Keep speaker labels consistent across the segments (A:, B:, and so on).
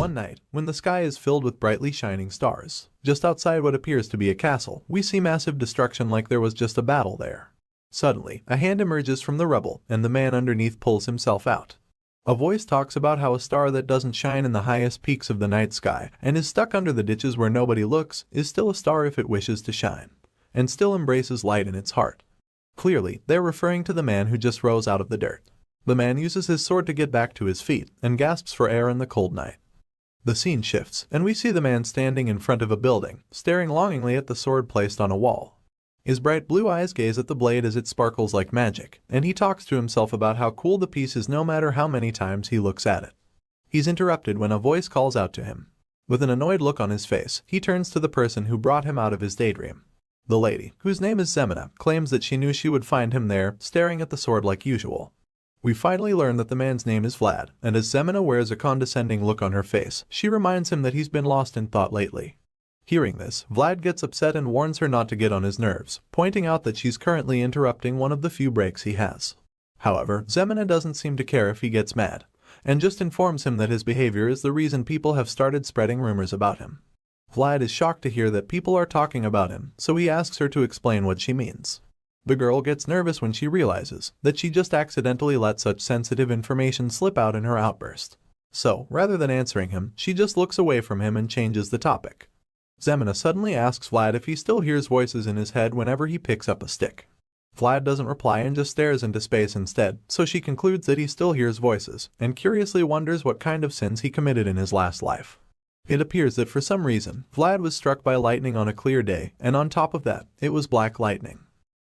A: One night, when the sky is filled with brightly shining stars, just outside what appears to be a castle, we see massive destruction like there was just a battle there. Suddenly, a hand emerges from the rubble, and the man underneath pulls himself out. A voice talks about how a star that doesn't shine in the highest peaks of the night sky and is stuck under the ditches where nobody looks is still a star if it wishes to shine, and still embraces light in its heart. Clearly, they're referring to the man who just rose out of the dirt. The man uses his sword to get back to his feet and gasps for air in the cold night. The scene shifts, and we see the man standing in front of a building, staring longingly at the sword placed on a wall. His bright blue eyes gaze at the blade as it sparkles like magic, and he talks to himself about how cool the piece is no matter how many times he looks at it. He's interrupted when a voice calls out to him. With an annoyed look on his face, he turns to the person who brought him out of his daydream. The lady, whose name is Zemina, claims that she knew she would find him there, staring at the sword like usual. We finally learn that the man's name is Vlad, and as Zemina wears a condescending look on her face, she reminds him that he's been lost in thought lately. Hearing this, Vlad gets upset and warns her not to get on his nerves, pointing out that she's currently interrupting one of the few breaks he has. However, Zemina doesn't seem to care if he gets mad, and just informs him that his behavior is the reason people have started spreading rumors about him. Vlad is shocked to hear that people are talking about him, so he asks her to explain what she means. The girl gets nervous when she realizes that she just accidentally let such sensitive information slip out in her outburst. So, rather than answering him, she just looks away from him and changes the topic. Zemina suddenly asks Vlad if he still hears voices in his head whenever he picks up a stick. Vlad doesn't reply and just stares into space instead, so she concludes that he still hears voices, and curiously wonders what kind of sins he committed in his last life. It appears that for some reason, Vlad was struck by lightning on a clear day, and on top of that, it was black lightning.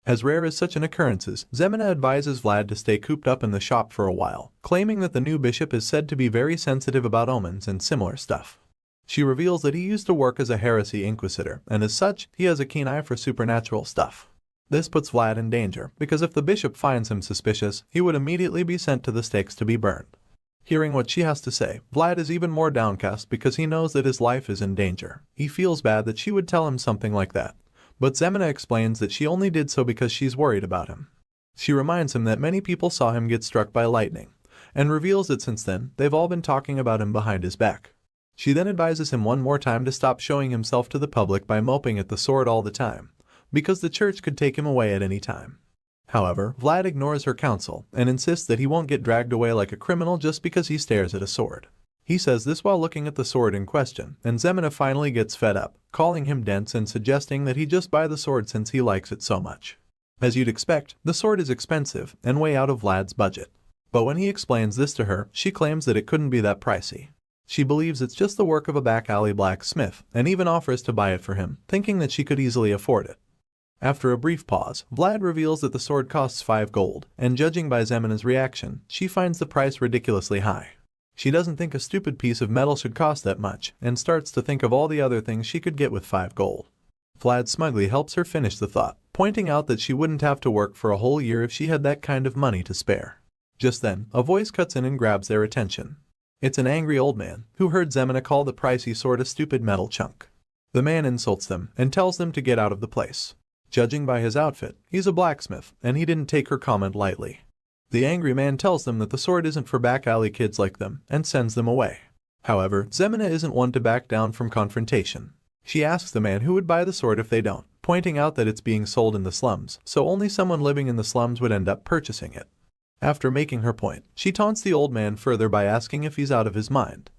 A: As rare as such an occurrence is, Zemina advises Vlad to stay cooped up in the shop for a while, claiming that the new bishop is said to be very sensitive about omens and similar stuff. She reveals that he used to work as a heresy inquisitor, and as such, he has a keen eye for supernatural stuff. This puts Vlad in danger, because if the bishop finds him suspicious, he would immediately be sent to the stakes to be burned. Hearing what she has to say, Vlad is even more downcast because he knows that his life is in danger. He feels bad that she would tell him something like that, but Zemina explains that she only did so because she's worried about him. She reminds him that many people saw him get struck by lightning, and reveals that since then, they've all been talking about him behind his back. She then advises him one more time to stop showing himself to the public by moping at the sword all the time, because the church could take him away at any time. However, Vlad ignores her counsel and insists that he won't get dragged away like a criminal just because he stares at a sword. He says this while looking at the sword in question, and Zemina finally gets fed up, calling him dense and suggesting that he just buy the sword since he likes it so much. As you'd expect, the sword is expensive and way out of Vlad's budget. But when he explains this to her, she claims that it couldn't be that pricey. She believes it's just the work of a back-alley blacksmith, and even offers to buy it for him, thinking that she could easily afford it. After a brief pause, Vlad reveals that the sword costs 5 gold, and judging by Zemina's reaction, she finds the price ridiculously high. She doesn't think a stupid piece of metal should cost that much, and starts to think of all the other things she could get with 5 gold. Vlad smugly helps her finish the thought, pointing out that she wouldn't have to work for a whole year if she had that kind of money to spare. Just then, a voice cuts in and grabs their attention. It's an angry old man, who heard Zemina call the pricey sword a stupid metal chunk. The man insults them, and tells them to get out of the place. Judging by his outfit, he's a blacksmith, and he didn't take her comment lightly. The angry man tells them that the sword isn't for back-alley kids like them, and sends them away. However, Zemina isn't one to back down from confrontation. She asks the man who would buy the sword if they don't, pointing out that it's being sold in the slums, so only someone living in the slums would end up purchasing it. After making her point, she taunts the old man further by asking if he's out of his mind.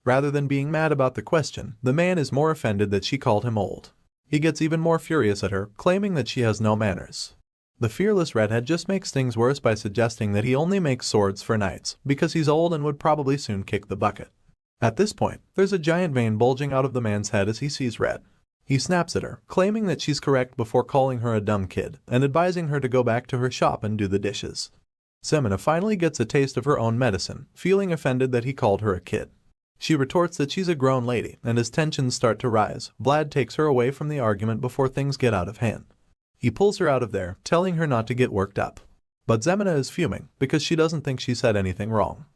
A: Rather than being mad about the question, the man is more offended that she called him old. He gets even more furious at her, claiming that she has no manners. The fearless redhead just makes things worse by suggesting that he only makes swords for knights, because he's old and would probably soon kick the bucket. At this point, there's a giant vein bulging out of the man's head as he sees red. He snaps at her, claiming that she's correct before calling her a dumb kid, and advising her to go back to her shop and do the dishes. Zemina finally gets a taste of her own medicine, feeling offended that he called her a kid. She retorts that she's a grown lady, and as tensions start to rise, Vlad takes her away from the argument before things get out of hand. He pulls her out of there, telling her not to get worked up. But Zemina is fuming, because she doesn't think she said anything wrong.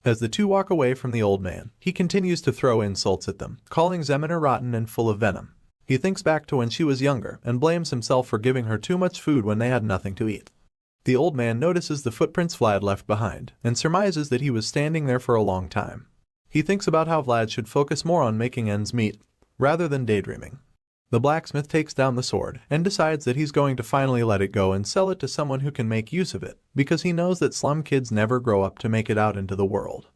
A: As the two walk away from the old man, he continues to throw insults at them, calling Zemina rotten and full of venom. He thinks back to when she was younger, and blames himself for giving her too much food when they had nothing to eat. The old man notices the footprints Vlad left behind, and surmises that he was standing there for a long time. He thinks about how Vlad should focus more on making ends meet, rather than daydreaming. The blacksmith takes down the sword and decides that he's going to finally let it go and sell it to someone who can make use of it, because he knows that slum kids never grow up to make it out into the world.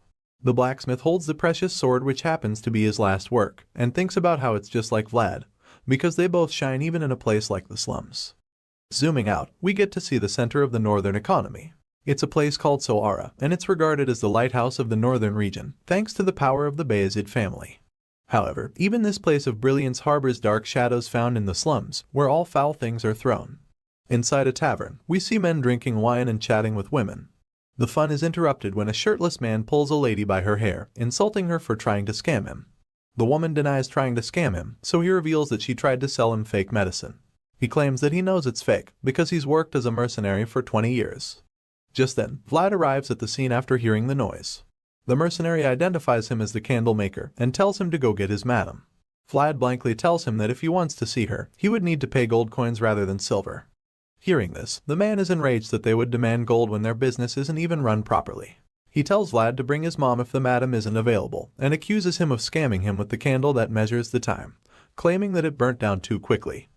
A: The blacksmith holds the precious sword, which happens to be his last work, and thinks about how it's just like Vlad, because they both shine even in a place like the slums. Zooming out, we get to see the center of the northern economy. It's a place called Soara, and it's regarded as the lighthouse of the northern region, thanks to the power of the Bayezid family. However, even this place of brilliance harbors dark shadows found in the slums, where all foul things are thrown. Inside a tavern, we see men drinking wine and chatting with women. The fun is interrupted when a shirtless man pulls a lady by her hair, insulting her for trying to scam him. The woman denies trying to scam him, so he reveals that she tried to sell him fake medicine. He claims that he knows it's fake, because he's worked as a mercenary for 20 years. Just then, Vlad arrives at the scene after hearing the noise. The mercenary identifies him as the candle maker and tells him to go get his madam. Vlad blankly tells him that if he wants to see her, he would need to pay gold coins rather than silver. Hearing this, the man is enraged that they would demand gold when their business isn't even run properly. He tells Vlad to bring his mom if the madam isn't available, and accuses him of scamming him with the candle that measures the time, claiming that it burnt down too quickly.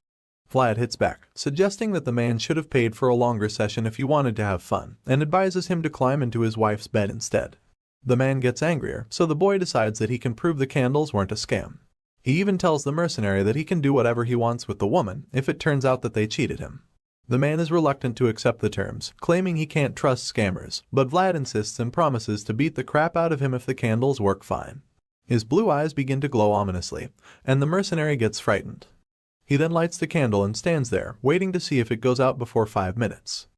A: Vlad hits back, suggesting that the man should have paid for a longer session if he wanted to have fun, and advises him to climb into his wife's bed instead. The man gets angrier, so the boy decides that he can prove the candles weren't a scam. He even tells the mercenary that he can do whatever he wants with the woman if it turns out that they cheated him. The man is reluctant to accept the terms, claiming he can't trust scammers, but Vlad insists and promises to beat the crap out of him if the candles work fine. His blue eyes begin to glow ominously, and the mercenary gets frightened. He then lights the candle and stands there, waiting to see if it goes out before 5 minutes.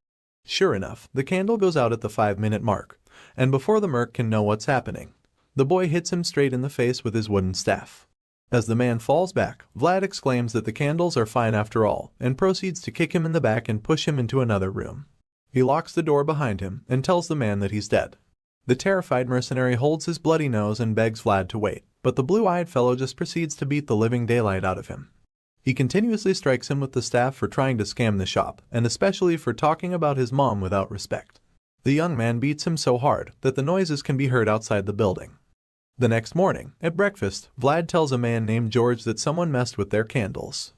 A: Sure enough, the candle goes out at the 5-minute mark, and before the merc can know what's happening, the boy hits him straight in the face with his wooden staff. As the man falls back, Vlad exclaims that the candles are fine after all, and proceeds to kick him in the back and push him into another room. He locks the door behind him and tells the man that he's dead. The terrified mercenary holds his bloody nose and begs Vlad to wait, but the blue-eyed fellow just proceeds to beat the living daylight out of him. He continuously strikes him with the staff for trying to scam the shop, and especially for talking about his mom without respect. The young man beats him so hard that the noises can be heard outside the building. The next morning, at breakfast, Vlad tells a man named George that someone messed with their candles.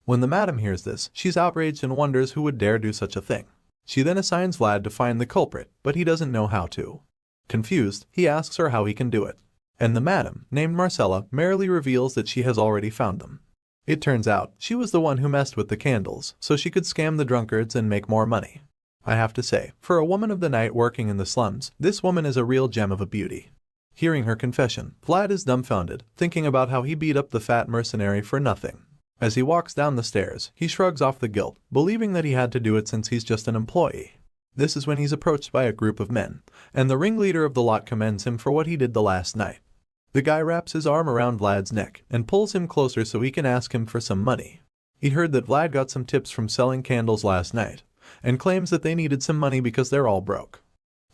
A: When the madam hears this, she's outraged and wonders who would dare do such a thing. She then assigns Vlad to find the culprit, but he doesn't know how to. Confused, he asks her how he can do it. And the madam, named Marcella, merrily reveals that she has already found them. It turns out, she was the one who messed with the candles, so she could scam the drunkards and make more money. I have to say, for a woman of the night working in the slums, this woman is a real gem of a beauty. Hearing her confession, Vlad is dumbfounded, thinking about how he beat up the fat mercenary for nothing. As he walks down the stairs, he shrugs off the guilt, believing that he had to do it since he's just an employee. This is when he's approached by a group of men, and the ringleader of the lot commends him for what he did the last night. The guy wraps his arm around Vlad's neck and pulls him closer so he can ask him for some money. He heard that Vlad got some tips from selling candles last night, and claims that they needed some money because they're all broke.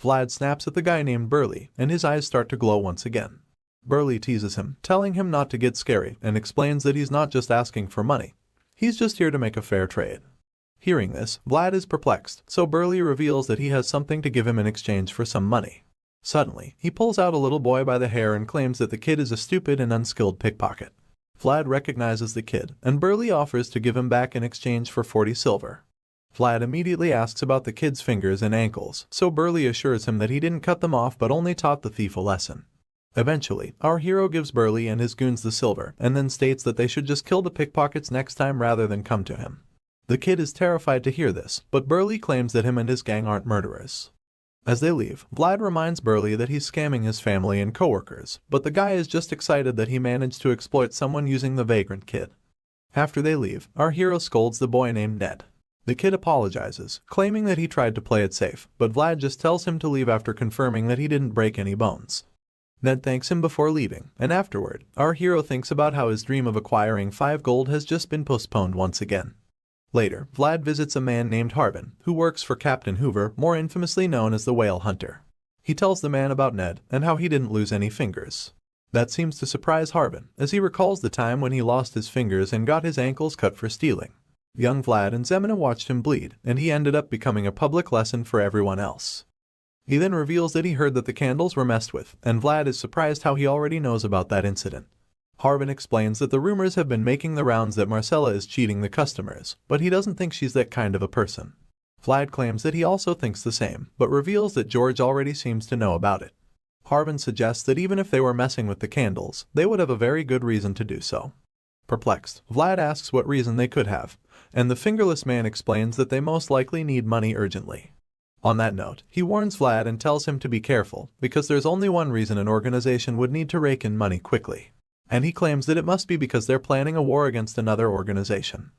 A: Vlad snaps at the guy named Burley, and his eyes start to glow once again. Burley teases him, telling him not to get scary, and explains that he's not just asking for money. He's just here to make a fair trade. Hearing this, Vlad is perplexed, so Burley reveals that he has something to give him in exchange for some money. Suddenly, he pulls out a little boy by the hair and claims that the kid is a stupid and unskilled pickpocket. Vlad recognizes the kid, and Burley offers to give him back in exchange for 40 silver. Vlad immediately asks about the kid's fingers and ankles, so Burley assures him that he didn't cut them off but only taught the thief a lesson. Eventually, our hero gives Burley and his goons the silver, and then states that they should just kill the pickpockets next time rather than come to him. The kid is terrified to hear this, but Burley claims that him and his gang aren't murderers. As they leave, Vlad reminds Burley that he's scamming his family and coworkers, but the guy is just excited that he managed to exploit someone using the vagrant kid. After they leave, our hero scolds the boy named Ned. The kid apologizes, claiming that he tried to play it safe, but Vlad just tells him to leave after confirming that he didn't break any bones. Ned thanks him before leaving, and afterward, our hero thinks about how his dream of acquiring 5 gold has just been postponed once again. Later, Vlad visits a man named Harbin, who works for Captain Hoover, more infamously known as the Whale Hunter. He tells the man about Ned and how he didn't lose any fingers. That seems to surprise Harbin, as he recalls the time when he lost his fingers and got his ankles cut for stealing. Young Vlad and Zemina watched him bleed, and he ended up becoming a public lesson for everyone else. He then reveals that he heard that the candles were messed with, and Vlad is surprised how he already knows about that incident. Harvin explains that the rumors have been making the rounds that Marcella is cheating the customers, but he doesn't think she's that kind of a person. Vlad claims that he also thinks the same, but reveals that George already seems to know about it. Harvin suggests that even if they were messing with the candles, they would have a very good reason to do so. Perplexed, Vlad asks what reason they could have, and the fingerless man explains that they most likely need money urgently. On that note, he warns Vlad and tells him to be careful, because there's only one reason an organization would need to rake in money quickly. And he claims that it must be because they're planning a war against another organization.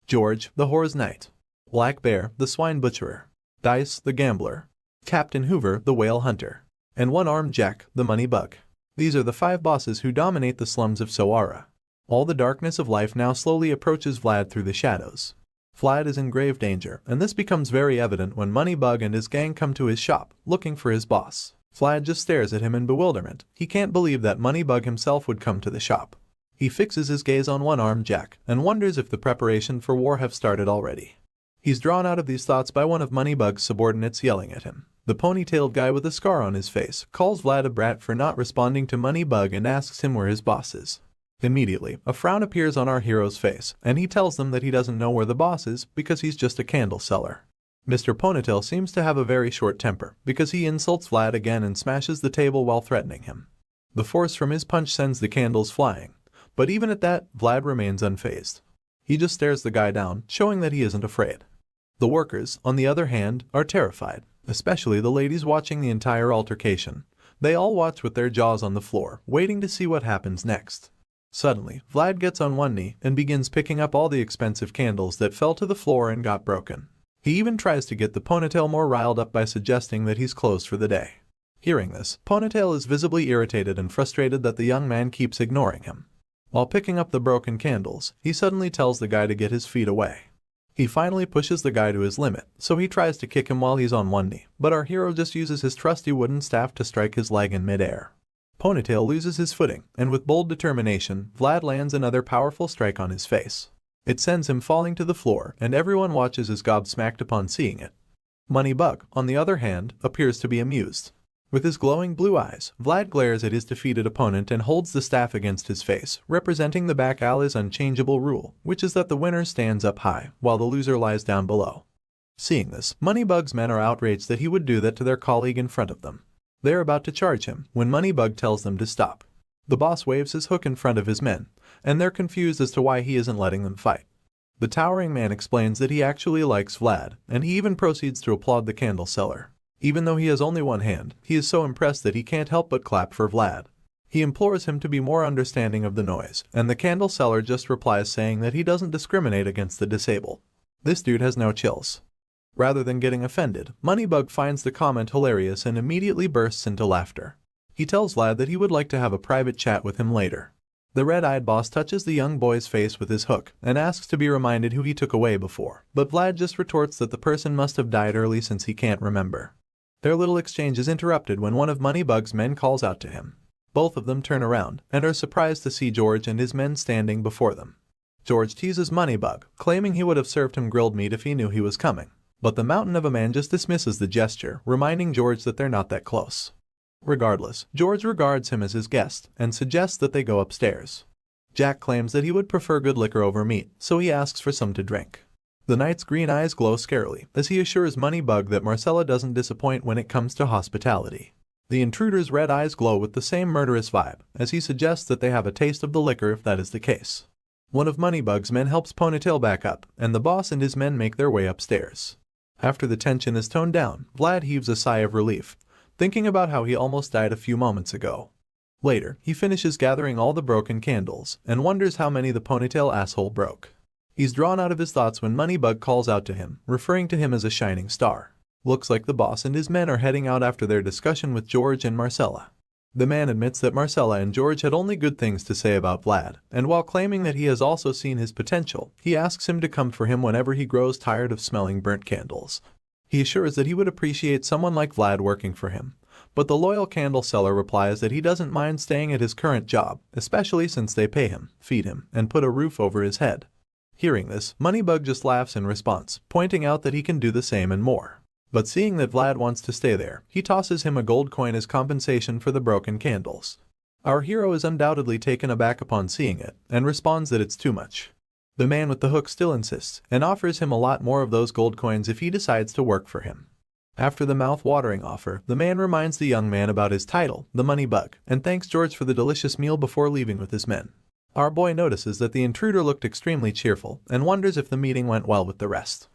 A: George, the Whore's Knight. Black Bear, the Swine Butcherer. Dice, the Gambler. Captain Hoover, the Whale Hunter. And One-Armed Jack, the Money Bug. These are the 5 bosses who dominate the slums of Sowara. All the darkness of life now slowly approaches Vlad through the shadows. Vlad is in grave danger, and this becomes very evident when Moneybug and his gang come to his shop, looking for his boss. Vlad just stares at him in bewilderment. He can't believe that Moneybug himself would come to the shop. He fixes his gaze on One-Armed Jack, and wonders if the preparation for war have started already. He's drawn out of these thoughts by one of Moneybug's subordinates yelling at him. The ponytailed guy with a scar on his face calls Vlad a brat for not responding to Moneybug and asks him where his boss is. Immediately, a frown appears on our hero's face, and he tells them that he doesn't know where the boss is because he's just a candle seller. Mr. Ponytail seems to have a very short temper because he insults Vlad again and smashes the table while threatening him. The force from his punch sends the candles flying, but even at that, Vlad remains unfazed. He just stares the guy down, showing that he isn't afraid. The workers, on the other hand, are terrified, especially the ladies watching the entire altercation. They all watch with their jaws on the floor, waiting to see what happens next. Suddenly, Vlad gets on one knee and begins picking up all the expensive candles that fell to the floor and got broken. He even tries to get the Ponytail more riled up by suggesting that he's closed for the day. Hearing this, Ponytail is visibly irritated and frustrated that the young man keeps ignoring him. While picking up the broken candles, he suddenly tells the guy to get his feet away. He finally pushes the guy to his limit, so he tries to kick him while he's on one knee, but our hero just uses his trusty wooden staff to strike his leg in midair. Ponytail loses his footing, and with bold determination, Vlad lands another powerful strike on his face. It sends him falling to the floor, and everyone watches as gobsmacked upon seeing it. Moneybug, on the other hand, appears to be amused. With his glowing blue eyes, Vlad glares at his defeated opponent and holds the staff against his face, representing the back alley's unchangeable rule, which is that the winner stands up high, while the loser lies down below. Seeing this, Moneybug's men are outraged that he would do that to their colleague in front of them. They are about to charge him, when Moneybug tells them to stop. The boss waves his hook in front of his men, and they're confused as to why he isn't letting them fight. The towering man explains that he actually likes Vlad, and he even proceeds to applaud the candle seller. Even though he has only one hand, he is so impressed that he can't help but clap for Vlad. He implores him to be more understanding of the noise, and the candle seller just replies saying that he doesn't discriminate against the disabled. This dude has no chills. Rather than getting offended, Moneybug finds the comment hilarious and immediately bursts into laughter. He tells Vlad that he would like to have a private chat with him later. The red-eyed boss touches the young boy's face with his hook and asks to be reminded who he took away before, but Vlad just retorts that the person must have died early since he can't remember. Their little exchange is interrupted when one of Moneybug's men calls out to him. Both of them turn around and are surprised to see George and his men standing before them. George teases Moneybug, claiming he would have served him grilled meat if he knew he was coming. But the mountain of a man just dismisses the gesture, reminding George that they're not that close. Regardless, George regards him as his guest and suggests that they go upstairs. Jack claims that he would prefer good liquor over meat, so he asks for some to drink. The knight's green eyes glow scarily as he assures Moneybug that Marcella doesn't disappoint when it comes to hospitality. The intruder's red eyes glow with the same murderous vibe as he suggests that they have a taste of the liquor if that is the case. One of Moneybug's men helps Ponytail back up, and the boss and his men make their way upstairs. After the tension is toned down, Vlad heaves a sigh of relief, thinking about how he almost died a few moments ago. Later, he finishes gathering all the broken candles and wonders how many the Ponytail asshole broke. He's drawn out of his thoughts when Moneybug calls out to him, referring to him as a shining star. Looks like the boss and his men are heading out after their discussion with George and Marcella. The man admits that Marcella and George had only good things to say about Vlad, and while claiming that he has also seen his potential, he asks him to come for him whenever he grows tired of smelling burnt candles. He assures that he would appreciate someone like Vlad working for him, but the loyal candle seller replies that he doesn't mind staying at his current job, especially since they pay him, feed him, and put a roof over his head. Hearing this, Moneybug just laughs in response, pointing out that he can do the same and more. But seeing that Vlad wants to stay there, he tosses him a gold coin as compensation for the broken candles. Our hero is undoubtedly taken aback upon seeing it, and responds that it's too much. The man with the hook still insists, and offers him a lot more of those gold coins if he decides to work for him. After the mouth-watering offer, the man reminds the young man about his title, the money bug, and thanks George for the delicious meal before leaving with his men. Our boy notices that the intruder looked extremely cheerful, and wonders if the meeting went well with the rest.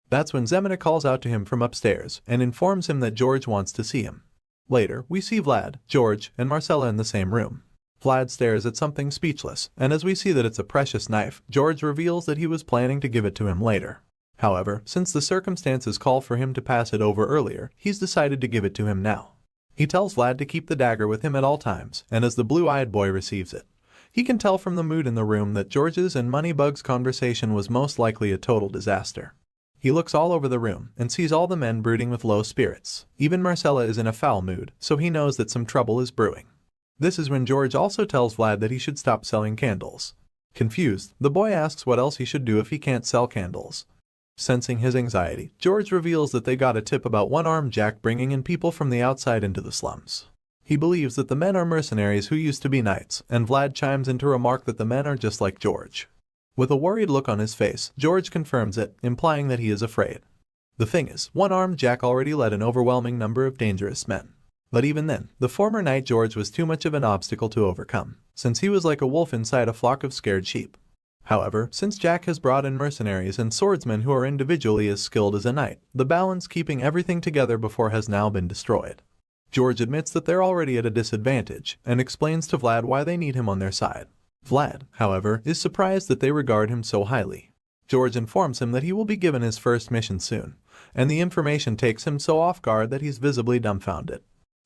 A: That's when Zemina calls out to him from upstairs, and informs him that George wants to see him. Later, we see Vlad, George, and Marcella in the same room. Vlad stares at something speechless, and as we see that it's a precious knife, George reveals that he was planning to give it to him later. However, since the circumstances call for him to pass it over earlier, he's decided to give it to him now. He tells Vlad to keep the dagger with him at all times, and as the blue-eyed boy receives it, he can tell from the mood in the room that George's and Moneybug's conversation was most likely a total disaster. He looks all over the room and sees all the men brooding with low spirits. Even Marcella is in a foul mood, so he knows that some trouble is brewing. This is when George also tells Vlad that he should stop selling candles. Confused, the boy asks what else he should do if he can't sell candles. Sensing his anxiety, George reveals that they got a tip about one-armed Jack bringing in people from the outside into the slums. He believes that the men are mercenaries who used to be knights, and Vlad chimes in to remark that the men are just like George. With a worried look on his face, George confirms it, implying that he is afraid. The thing is, one-armed Jack already led an overwhelming number of dangerous men. But even then, the former knight George was too much of an obstacle to overcome, since he was like a wolf inside a flock of scared sheep. However, since Jack has brought in mercenaries and swordsmen who are individually as skilled as a knight, the balance keeping everything together before has now been destroyed. George admits that they're already at a disadvantage, and explains to Vlad why they need him on their side. Vlad, however, is surprised that they regard him so highly. George informs him that he will be given his first mission soon, and the information takes him so off guard that he's visibly dumbfounded.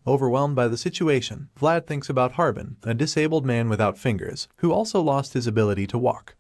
A: Overwhelmed by the situation, Vlad thinks about Harbin, a disabled man without fingers, who also lost his ability to walk.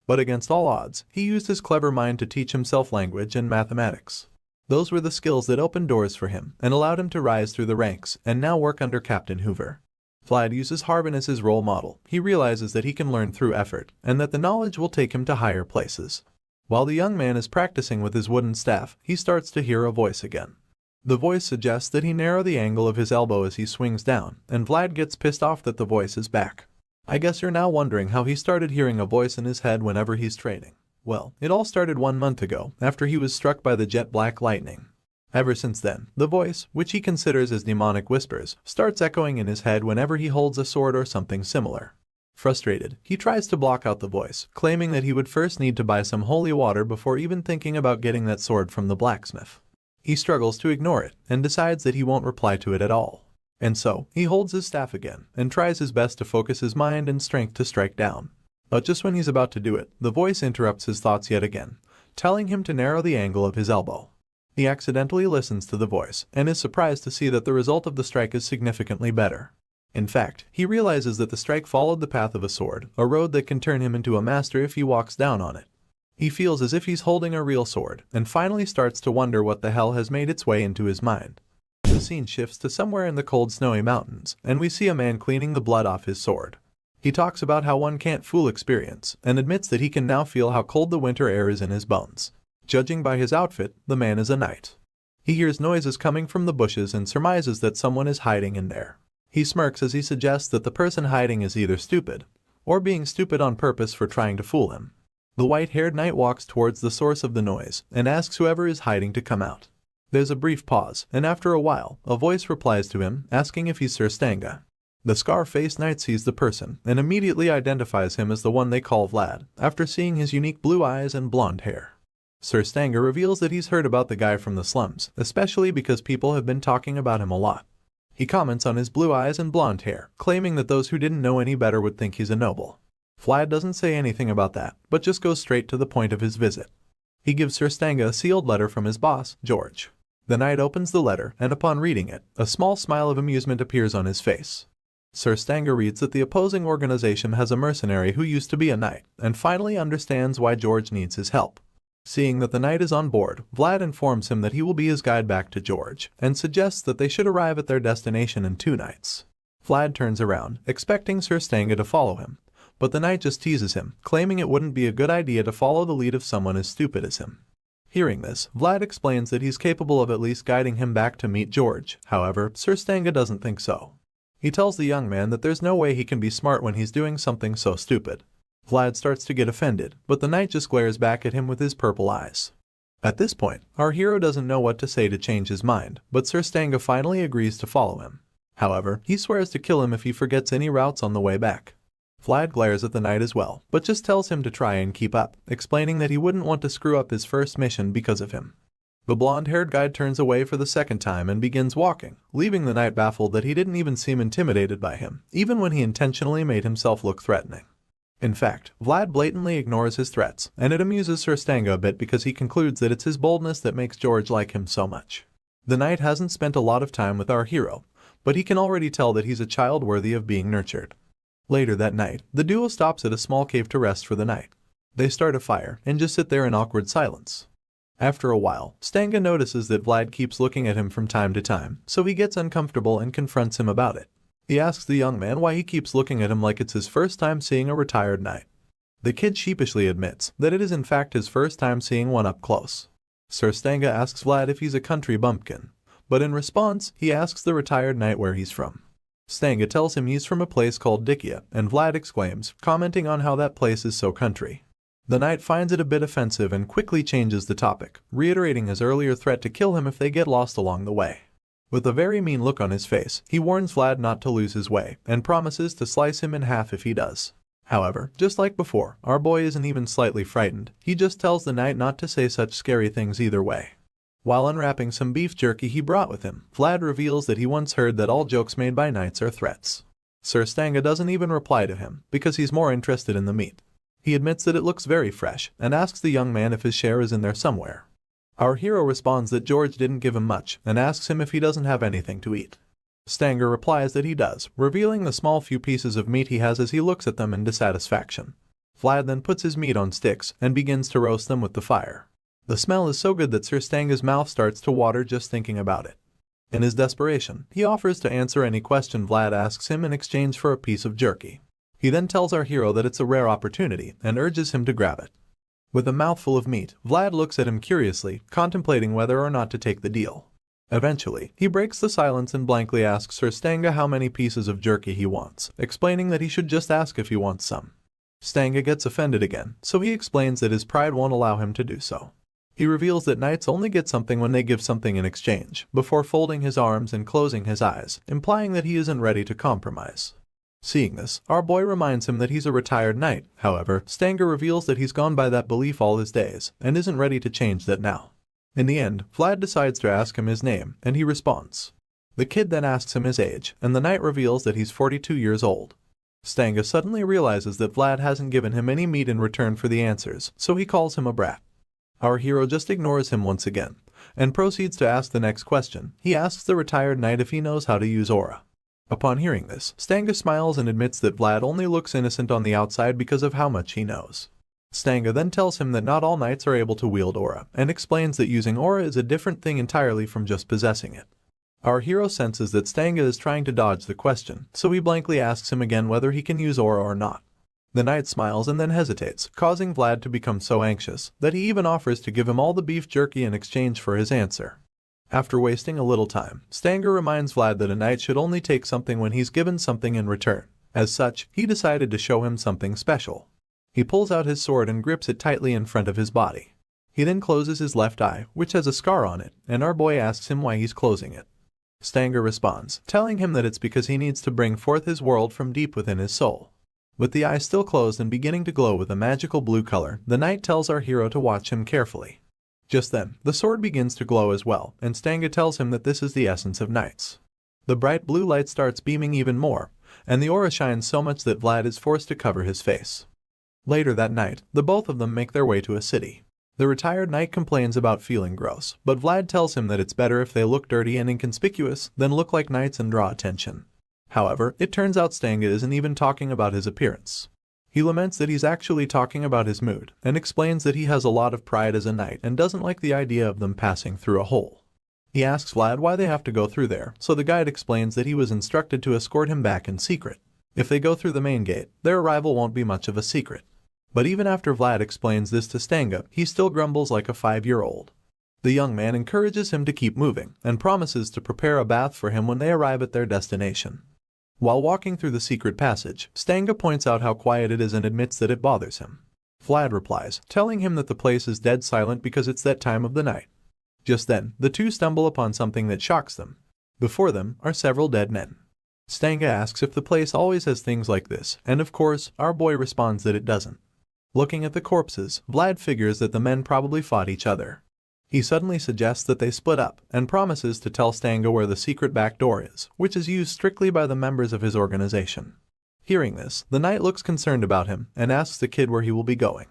A: But against all odds, he used his clever mind to teach himself language and mathematics. Those were the skills that opened doors for him and allowed him to rise through the ranks and now work under Captain Hoover. Vlad uses Harbin as his role model. He realizes that he can learn through effort and that the knowledge will take him to higher places. While the young man is practicing with his wooden staff, he starts to hear a voice again. The voice suggests that he narrow the angle of his elbow as he swings down, and Vlad gets pissed off that the voice is back. I guess you're now wondering how he started hearing a voice in his head whenever he's training. Well, it all started 1 month ago, after he was struck by the jet black lightning. Ever since then, the voice, which he considers as demonic whispers, starts echoing in his head whenever he holds a sword or something similar. Frustrated, he tries to block out the voice, claiming that he would first need to buy some holy water before even thinking about getting that sword from the blacksmith. He struggles to ignore it, and decides that he won't reply to it at all. And so, he holds his staff again, and tries his best to focus his mind and strength to strike down. But just when he's about to do it, the voice interrupts his thoughts yet again, telling him to narrow the angle of his elbow. He accidentally listens to the voice, and is surprised to see that the result of the strike is significantly better. In fact, he realizes that the strike followed the path of a sword, a road that can turn him into a master if he walks down on it. He feels as if he's holding a real sword, and finally starts to wonder what the hell has made its way into his mind. The scene shifts to somewhere in the cold snowy mountains, and we see a man cleaning the blood off his sword. He talks about how one can't fool experience, and admits that he can now feel how cold the winter air is in his bones. Judging by his outfit, the man is a knight. He hears noises coming from the bushes and surmises that someone is hiding in there. He smirks as he suggests that the person hiding is either stupid, or being stupid on purpose for trying to fool him. The white-haired knight walks towards the source of the noise, and asks whoever is hiding to come out. There's a brief pause, and after a while, a voice replies to him, asking if he's Sir Stanga. The scar-faced knight sees the person, and immediately identifies him as the one they call Vlad, after seeing his unique blue eyes and blonde hair. Sir Stanga reveals that he's heard about the guy from the slums, especially because people have been talking about him a lot. He comments on his blue eyes and blonde hair, claiming that those who didn't know any better would think he's a noble. Vlad doesn't say anything about that, but just goes straight to the point of his visit. He gives Sir Stanga a sealed letter from his boss, George. The knight opens the letter, and upon reading it, a small smile of amusement appears on his face. Sir Stanga reads that the opposing organization has a mercenary who used to be a knight, and finally understands why George needs his help. Seeing that the knight is on board, Vlad informs him that he will be his guide back to George, and suggests that they should arrive at their destination in 2 nights. Vlad turns around, expecting Sir Stanga to follow him, but the knight just teases him, claiming it wouldn't be a good idea to follow the lead of someone as stupid as him. Hearing this, Vlad explains that he's capable of at least guiding him back to meet George. However, Sir Stanga doesn't think so. He tells the young man that there's no way he can be smart when he's doing something so stupid. Vlad starts to get offended, but the knight just glares back at him with his purple eyes. At this point, our hero doesn't know what to say to change his mind, but Sir Stanga finally agrees to follow him. However, he swears to kill him if he forgets any routes on the way back. Vlad glares at the knight as well, but just tells him to try and keep up, explaining that he wouldn't want to screw up his first mission because of him. The blonde-haired guide turns away for the second time and begins walking, leaving the knight baffled that he didn't even seem intimidated by him, even when he intentionally made himself look threatening. In fact, Vlad blatantly ignores his threats, and it amuses Sir Stanga a bit because he concludes that it's his boldness that makes George like him so much. The knight hasn't spent a lot of time with our hero, but he can already tell that he's a child worthy of being nurtured. Later that night, the duo stops at a small cave to rest for the night. They start a fire and just sit there in awkward silence. After a while, Stanga notices that Vlad keeps looking at him from time to time, so he gets uncomfortable and confronts him about it. He asks the young man why he keeps looking at him like it's his first time seeing a retired knight. The kid sheepishly admits that it is in fact his first time seeing one up close. Sir Stanga asks Vlad if he's a country bumpkin, but in response, he asks the retired knight where he's from. Stanga tells him he's from a place called Dikia, and Vlad exclaims, commenting on how that place is so country. The knight finds it a bit offensive and quickly changes the topic, reiterating his earlier threat to kill him if they get lost along the way. With a very mean look on his face, he warns Vlad not to lose his way, and promises to slice him in half if he does. However, just like before, our boy isn't even slightly frightened. He just tells the knight not to say such scary things either way. While unwrapping some beef jerky he brought with him, Vlad reveals that he once heard that all jokes made by knights are threats. Sir Stanga doesn't even reply to him, because he's more interested in the meat. He admits that it looks very fresh, and asks the young man if his share is in there somewhere. Our hero responds that George didn't give him much, and asks him if he doesn't have anything to eat. Stanga replies that he does, revealing the small few pieces of meat he has as he looks at them in dissatisfaction. Vlad then puts his meat on sticks and begins to roast them with the fire. The smell is so good that Sir Stanga's mouth starts to water just thinking about it. In his desperation, he offers to answer any question Vlad asks him in exchange for a piece of jerky. He then tells our hero that it's a rare opportunity and urges him to grab it. With a mouthful of meat, Vlad looks at him curiously, contemplating whether or not to take the deal. Eventually, he breaks the silence and blankly asks Sir Stanga how many pieces of jerky he wants, explaining that he should just ask if he wants some. Stanga gets offended again, so he explains that his pride won't allow him to do so. He reveals that knights only get something when they give something in exchange, before folding his arms and closing his eyes, implying that he isn't ready to compromise. Seeing this, our boy reminds him that he's a retired knight. However, Stanga reveals that he's gone by that belief all his days, and isn't ready to change that now. In the end, Vlad decides to ask him his name, and he responds. The kid then asks him his age, and the knight reveals that he's 42 years old. Stanga suddenly realizes that Vlad hasn't given him any meat in return for the answers, so he calls him a brat. Our hero just ignores him once again, and proceeds to ask the next question. He asks the retired knight if he knows how to use aura. Upon hearing this, Stanga smiles and admits that Vlad only looks innocent on the outside because of how much he knows. Stanga then tells him that not all knights are able to wield aura, and explains that using aura is a different thing entirely from just possessing it. Our hero senses that Stanga is trying to dodge the question, so he blankly asks him again whether he can use aura or not. The knight smiles and then hesitates, causing Vlad to become so anxious that he even offers to give him all the beef jerky in exchange for his answer. After wasting a little time, Stanga reminds Vlad that a knight should only take something when he's given something in return. As such, he decided to show him something special. He pulls out his sword and grips it tightly in front of his body. He then closes his left eye, which has a scar on it, and our boy asks him why he's closing it. Stanga responds, telling him that it's because he needs to bring forth his world from deep within his soul. With the eye still closed and beginning to glow with a magical blue color, the knight tells our hero to watch him carefully. Just then, the sword begins to glow as well, and Stanga tells him that this is the essence of knights. The bright blue light starts beaming even more, and the aura shines so much that Vlad is forced to cover his face. Later that night, the both of them make their way to a city. The retired knight complains about feeling gross, but Vlad tells him that it's better if they look dirty and inconspicuous than look like knights and draw attention. However, it turns out Stanga isn't even talking about his appearance. He laments that he's actually talking about his mood, and explains that he has a lot of pride as a knight and doesn't like the idea of them passing through a hole. He asks Vlad why they have to go through there, so the guide explains that he was instructed to escort him back in secret. If they go through the main gate, their arrival won't be much of a secret. But even after Vlad explains this to Stanga, he still grumbles like a 5-year-old. The young man encourages him to keep moving and promises to prepare a bath for him when they arrive at their destination. While walking through the secret passage, Stanga points out how quiet it is and admits that it bothers him. Vlad replies, telling him that the place is dead silent because it's that time of the night. Just then, the two stumble upon something that shocks them. Before them are several dead men. Stanga asks if the place always has things like this, and of course, our boy responds that it doesn't. Looking at the corpses, Vlad figures that the men probably fought each other. He suddenly suggests that they split up, and promises to tell Stanga where the secret back door is, which is used strictly by the members of his organization. Hearing this, the knight looks concerned about him, and asks the kid where he will be going.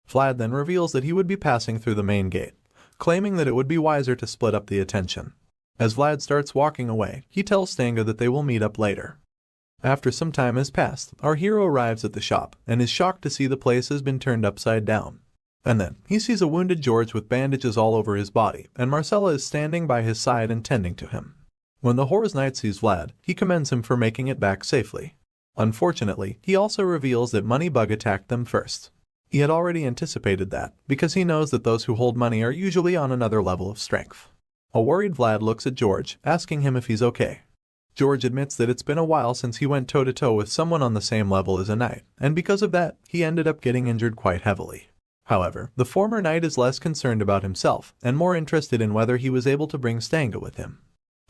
A: Vlad then reveals that he would be passing through the main gate, claiming that it would be wiser to split up the attention. As Vlad starts walking away, he tells Stanga that they will meet up later. After some time has passed, our hero arrives at the shop, and is shocked to see the place has been turned upside down. And then, he sees a wounded George with bandages all over his body, and Marcella is standing by his side and tending to him. When the Horror's Knight sees Vlad, he commends him for making it back safely. Unfortunately, he also reveals that Moneybug attacked them first. He had already anticipated that, because he knows that those who hold money are usually on another level of strength. A worried Vlad looks at George, asking him if he's okay. George admits that it's been a while since he went toe-to-toe with someone on the same level as a knight, and because of that, he ended up getting injured quite heavily. However, the former knight is less concerned about himself, and more interested in whether he was able to bring Stanga with him.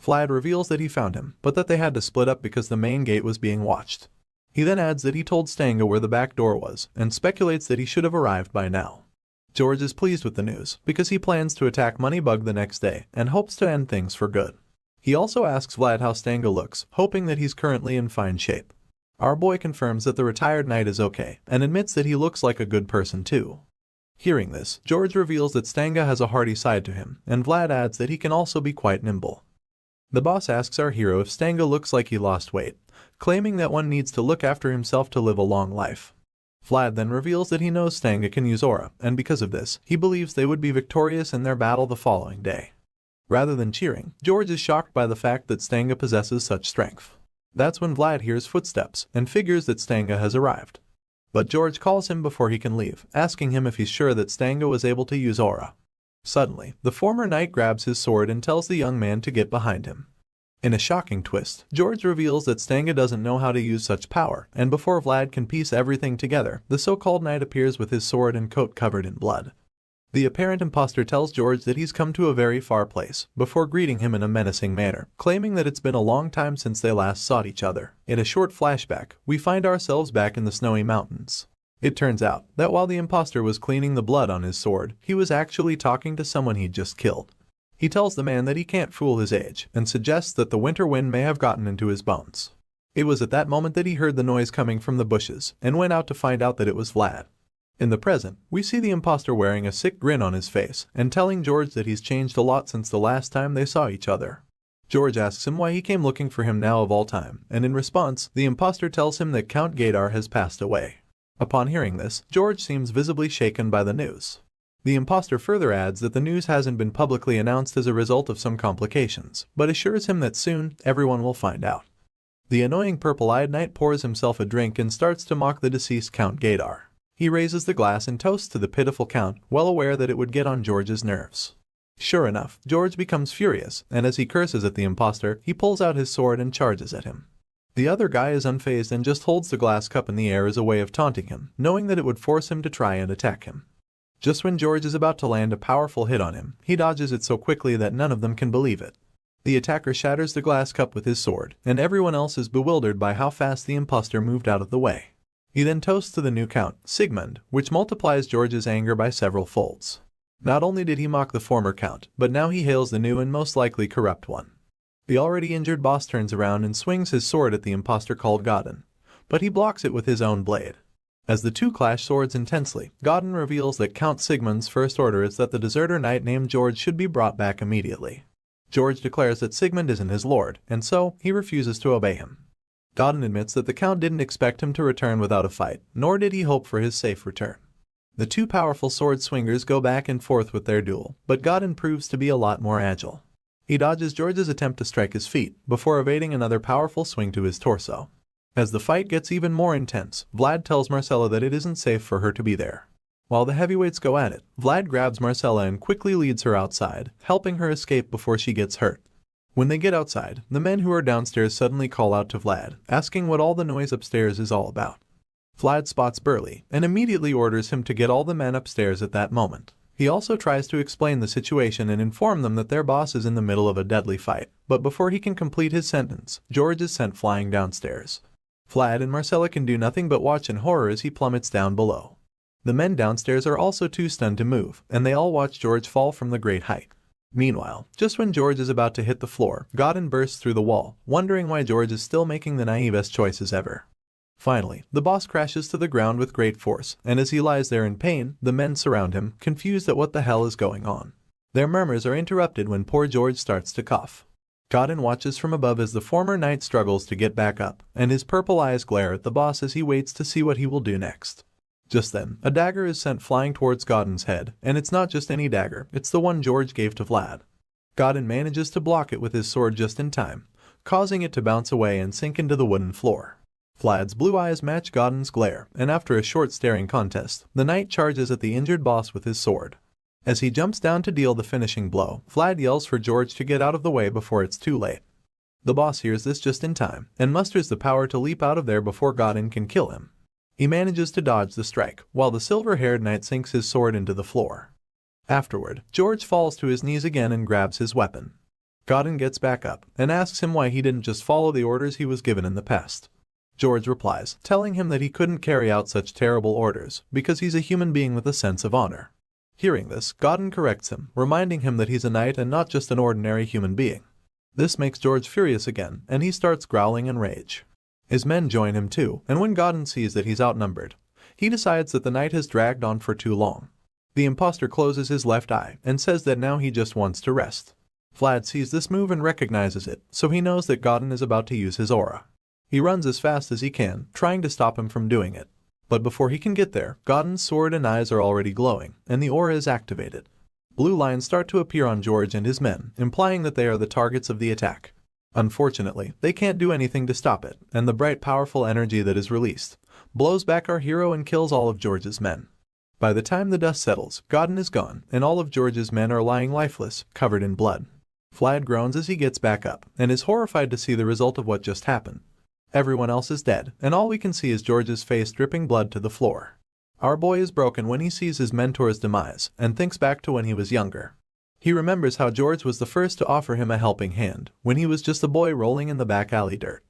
A: Vlad reveals that he found him, but that they had to split up because the main gate was being watched. He then adds that he told Stanga where the back door was, and speculates that he should have arrived by now. George is pleased with the news, because he plans to attack Moneybug the next day, and hopes to end things for good. He also asks Vlad how Stanga looks, hoping that he's currently in fine shape. Our boy confirms that the retired knight is okay, and admits that he looks like a good person too. Hearing this, George reveals that Stanga has a hearty side to him, and Vlad adds that he can also be quite nimble. The boss asks our hero if Stanga looks like he lost weight, claiming that one needs to look after himself to live a long life. Vlad then reveals that he knows Stanga can use aura, and because of this, he believes they would be victorious in their battle the following day. Rather than cheering, George is shocked by the fact that Stanga possesses such strength. That's when Vlad hears footsteps, and figures that Stanga has arrived. But George calls him before he can leave, asking him if he's sure that Stanga was able to use aura. Suddenly, the former knight grabs his sword and tells the young man to get behind him. In a shocking twist, George reveals that Stanga doesn't know how to use such power, and before Vlad can piece everything together, the so-called knight appears with his sword and coat covered in blood. The apparent imposter tells George that he's come to a very far place, before greeting him in a menacing manner, claiming that it's been a long time since they last saw each other. In a short flashback, we find ourselves back in the snowy mountains. It turns out that while the imposter was cleaning the blood on his sword, he was actually talking to someone he'd just killed. He tells the man that he can't fool his age, and suggests that the winter wind may have gotten into his bones. It was at that moment that he heard the noise coming from the bushes, and went out to find out that it was Vlad. In the present, we see the imposter wearing a sick grin on his face, and telling George that he's changed a lot since the last time they saw each other. George asks him why he came looking for him now of all time, and in response, the imposter tells him that Count Gadar has passed away. Upon hearing this, George seems visibly shaken by the news. The imposter further adds that the news hasn't been publicly announced as a result of some complications, but assures him that soon, everyone will find out. The annoying purple-eyed knight pours himself a drink and starts to mock the deceased Count Gadar. He raises the glass and toasts to the pitiful Count, well aware that it would get on George's nerves. Sure enough, George becomes furious, and as he curses at the imposter, he pulls out his sword and charges at him. The other guy is unfazed and just holds the glass cup in the air as a way of taunting him, knowing that it would force him to try and attack him. Just when George is about to land a powerful hit on him, he dodges it so quickly that none of them can believe it. The attacker shatters the glass cup with his sword, and everyone else is bewildered by how fast the imposter moved out of the way. He then toasts to the new Count, Sigmund, which multiplies George's anger by several folds. Not only did he mock the former Count, but now he hails the new and most likely corrupt one. The already injured boss turns around and swings his sword at the imposter called Godin, but he blocks it with his own blade. As the two clash swords intensely, Godin reveals that Count Sigmund's first order is that the deserter knight named George should be brought back immediately. George declares that Sigmund isn't his lord, and so he refuses to obey him. Godin admits that the Count didn't expect him to return without a fight, nor did he hope for his safe return. The two powerful sword swingers go back and forth with their duel, but Godin proves to be a lot more agile. He dodges George's attempt to strike his feet, before evading another powerful swing to his torso. As the fight gets even more intense, Vlad tells Marcella that it isn't safe for her to be there. While the heavyweights go at it, Vlad grabs Marcella and quickly leads her outside, helping her escape before she gets hurt. When they get outside, the men who are downstairs suddenly call out to Vlad, asking what all the noise upstairs is all about. Vlad spots Burly and immediately orders him to get all the men upstairs at that moment. He also tries to explain the situation and inform them that their boss is in the middle of a deadly fight, but before he can complete his sentence, George is sent flying downstairs. Vlad and Marcella can do nothing but watch in horror as he plummets down below. The men downstairs are also too stunned to move, and they all watch George fall from the great height. Meanwhile, just when George is about to hit the floor, Godin bursts through the wall, wondering why George is still making the naivest choices ever. Finally, the boss crashes to the ground with great force, and as he lies there in pain, the men surround him, confused at what the hell is going on. Their murmurs are interrupted when poor George starts to cough. Godin watches from above as the former knight struggles to get back up, and his purple eyes glare at the boss as he waits to see what he will do next. Just then, a dagger is sent flying towards Godin's head, and it's not just any dagger, it's the one George gave to Vlad. Godin manages to block it with his sword just in time, causing it to bounce away and sink into the wooden floor. Vlad's blue eyes match Godin's glare, and after a short staring contest, the knight charges at the injured boss with his sword. As he jumps down to deal the finishing blow, Vlad yells for George to get out of the way before it's too late. The boss hears this just in time, and musters the power to leap out of there before Godin can kill him. He manages to dodge the strike, while the silver-haired knight sinks his sword into the floor. Afterward, George falls to his knees again and grabs his weapon. Godin gets back up, and asks him why he didn't just follow the orders he was given in the past. George replies, telling him that he couldn't carry out such terrible orders, because he's a human being with a sense of honor. Hearing this, Godin corrects him, reminding him that he's a knight and not just an ordinary human being. This makes George furious again, and he starts growling in rage. His men join him too, and when Godin sees that he's outnumbered, he decides that the night has dragged on for too long. The imposter closes his left eye and says that now he just wants to rest. Vlad sees this move and recognizes it, so he knows that Godin is about to use his aura. He runs as fast as he can, trying to stop him from doing it. But before he can get there, Godin's sword and eyes are already glowing, and the aura is activated. Blue lines start to appear on George and his men, implying that they are the targets of the attack. Unfortunately, they can't do anything to stop it, and the bright, powerful energy that is released blows back our hero and kills all of George's men. By the time the dust settles, Godin is gone, and all of George's men are lying lifeless, covered in blood. Vlad groans as he gets back up, and is horrified to see the result of what just happened. Everyone else is dead, and all we can see is George's face dripping blood to the floor. Our boy is broken when he sees his mentor's demise, and thinks back to when he was younger. He remembers how George was the first to offer him a helping hand, when he was just a boy rolling in the back alley dirt.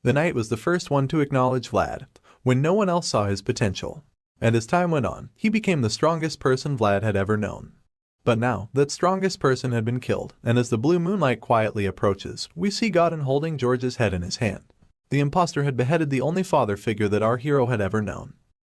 A: The knight was the first one to acknowledge Vlad, when no one else saw his potential. And as time went on, he became the strongest person Vlad had ever known. But now, that strongest person had been killed, and as the blue moonlight quietly approaches, we see Godin holding George's head in his hand. The imposter had beheaded the only father figure that our hero had ever known.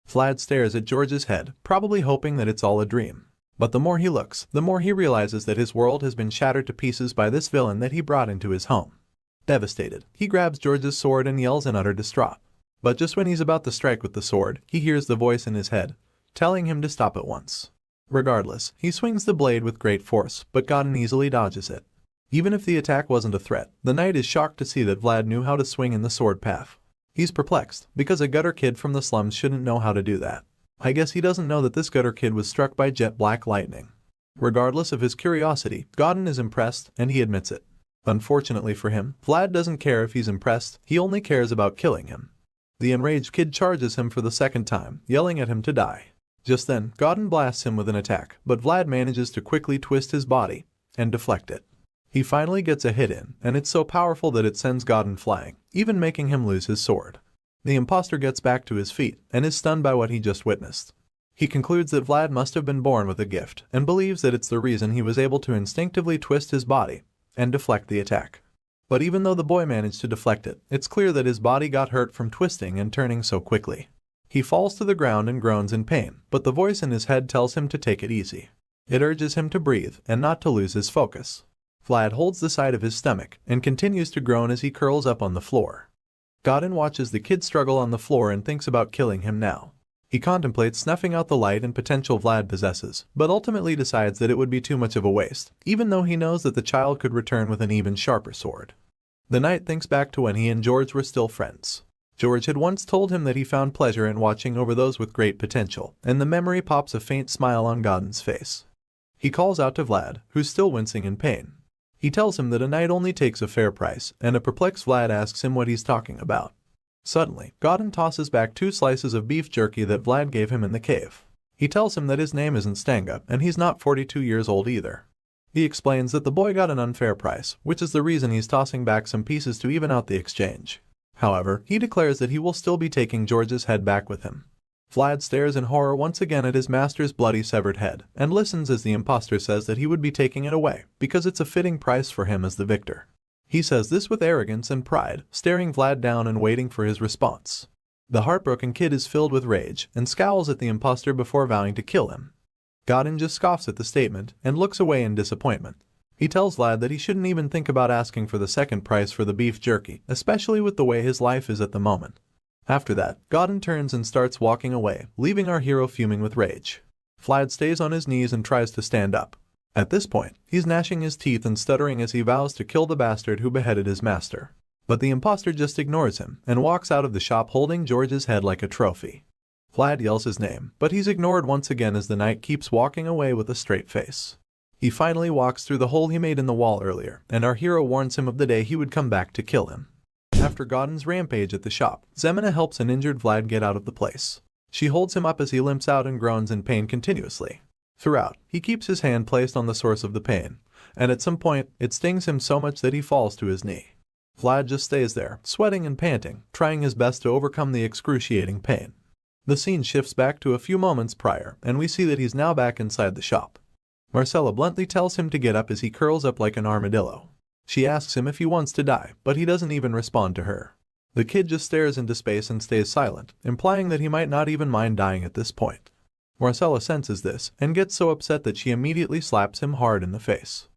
A: Vlad stares at George's head, probably hoping that it's all a dream. But the more he looks, the more he realizes that his world has been shattered to pieces by this villain that he brought into his home. Devastated, he grabs George's sword and yells in utter distraught. But just when he's about to strike with the sword, he hears the voice in his head, telling him to stop at once. Regardless, he swings the blade with great force, but Godin easily dodges it. Even if the attack wasn't a threat, the knight is shocked to see that Vlad knew how to swing in the sword path. He's perplexed, because a gutter kid from the slums shouldn't know how to do that. I guess he doesn't know that this gutter kid was struck by jet black lightning. Regardless of his curiosity, Godin is impressed, and he admits it. Unfortunately for him, Vlad doesn't care if he's impressed, he only cares about killing him. The enraged kid charges him for the second time, yelling at him to die. Just then, Godin blasts him with an attack, but Vlad manages to quickly twist his body and deflect it. He finally gets a hit in, and it's so powerful that it sends Godin flying, even making him lose his sword. The imposter gets back to his feet and is stunned by what he just witnessed. He concludes that Vlad must have been born with a gift and believes that it's the reason he was able to instinctively twist his body and deflect the attack. But even though the boy managed to deflect it, it's clear that his body got hurt from twisting and turning so quickly. He falls to the ground and groans in pain, but the voice in his head tells him to take it easy. It urges him to breathe and not to lose his focus. Vlad holds the side of his stomach and continues to groan as he curls up on the floor. Godin watches the kid struggle on the floor and thinks about killing him now. He contemplates snuffing out the light and potential Vlad possesses, but ultimately decides that it would be too much of a waste, even though he knows that the child could return with an even sharper sword. The knight thinks back to when he and George were still friends. George had once told him that he found pleasure in watching over those with great potential, and the memory pops a faint smile on Godin's face. He calls out to Vlad, who's still wincing in pain. He tells him that a knight only takes a fair price, and a perplexed Vlad asks him what he's talking about. Suddenly, Godin tosses back 2 slices of beef jerky that Vlad gave him in the cave. He tells him that his name isn't Stanga, and he's not 42 years old either. He explains that the boy got an unfair price, which is the reason he's tossing back some pieces to even out the exchange. However, he declares that he will still be taking George's head back with him. Vlad stares in horror once again at his master's bloody severed head, and listens as the impostor says that he would be taking it away, because it's a fitting price for him as the victor. He says this with arrogance and pride, staring Vlad down and waiting for his response. The heartbroken kid is filled with rage, and scowls at the impostor before vowing to kill him. Godin just scoffs at the statement, and looks away in disappointment. He tells Vlad that he shouldn't even think about asking for the second price for the beef jerky, especially with the way his life is at the moment. After that, Godin turns and starts walking away, leaving our hero fuming with rage. Vlad stays on his knees and tries to stand up. At this point, he's gnashing his teeth and stuttering as he vows to kill the bastard who beheaded his master. But the impostor just ignores him, and walks out of the shop holding George's head like a trophy. Vlad yells his name, but he's ignored once again as the knight keeps walking away with a straight face. He finally walks through the hole he made in the wall earlier, and our hero warns him of the day he would come back to kill him. After Godin's rampage at the shop, Zemina helps an injured Vlad get out of the place. She holds him up as he limps out and groans in pain continuously. Throughout, he keeps his hand placed on the source of the pain, and at some point, it stings him so much that he falls to his knee. Vlad just stays there, sweating and panting, trying his best to overcome the excruciating pain. The scene shifts back to a few moments prior, and we see that he's now back inside the shop. Marcella bluntly tells him to get up as he curls up like an armadillo. She asks him if he wants to die, but he doesn't even respond to her. The kid just stares into space and stays silent, implying that he might not even mind dying at this point. Marcella senses this, and gets so upset that she immediately slaps him hard in the face.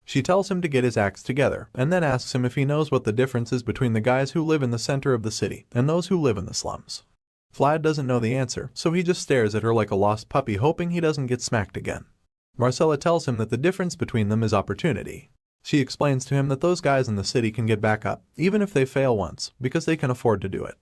A: She tells him to get his acts together, and then asks him if he knows what the difference is between the guys who live in the center of the city and those who live in the slums. Vlad doesn't know the answer, so he just stares at her like a lost puppy hoping he doesn't get smacked again. Marcella tells him that the difference between them is opportunity. She explains to him that those guys in the city can get back up, even if they fail once, because they can afford to do it.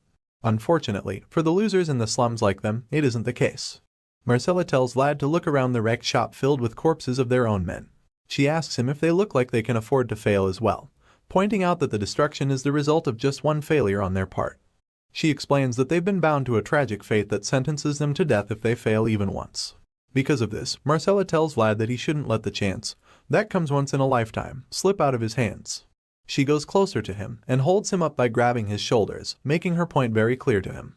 A: Unfortunately, for the losers in the slums like them, it isn't the case. Marcella tells Vlad to look around the wrecked shop filled with corpses of their own men. She asks him if they look like they can afford to fail as well, pointing out that the destruction is the result of just one failure on their part. She explains that they've been bound to a tragic fate that sentences them to death if they fail even once. Because of this, Marcella tells Vlad that he shouldn't let the chance, that comes once in a lifetime, slip out of his hands. She goes closer to him and holds him up by grabbing his shoulders, making her point very clear to him.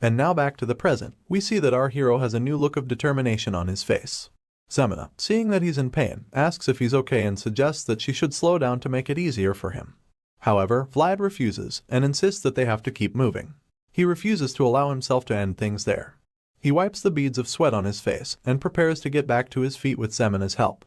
A: And now back to the present, we see that our hero has a new look of determination on his face. Zemina, seeing that he's in pain, asks if he's okay and suggests that she should slow down to make it easier for him. However, Vlad refuses and insists that they have to keep moving. He refuses to allow himself to end things there. He wipes the beads of sweat on his face and prepares to get back to his feet with Zemina's help.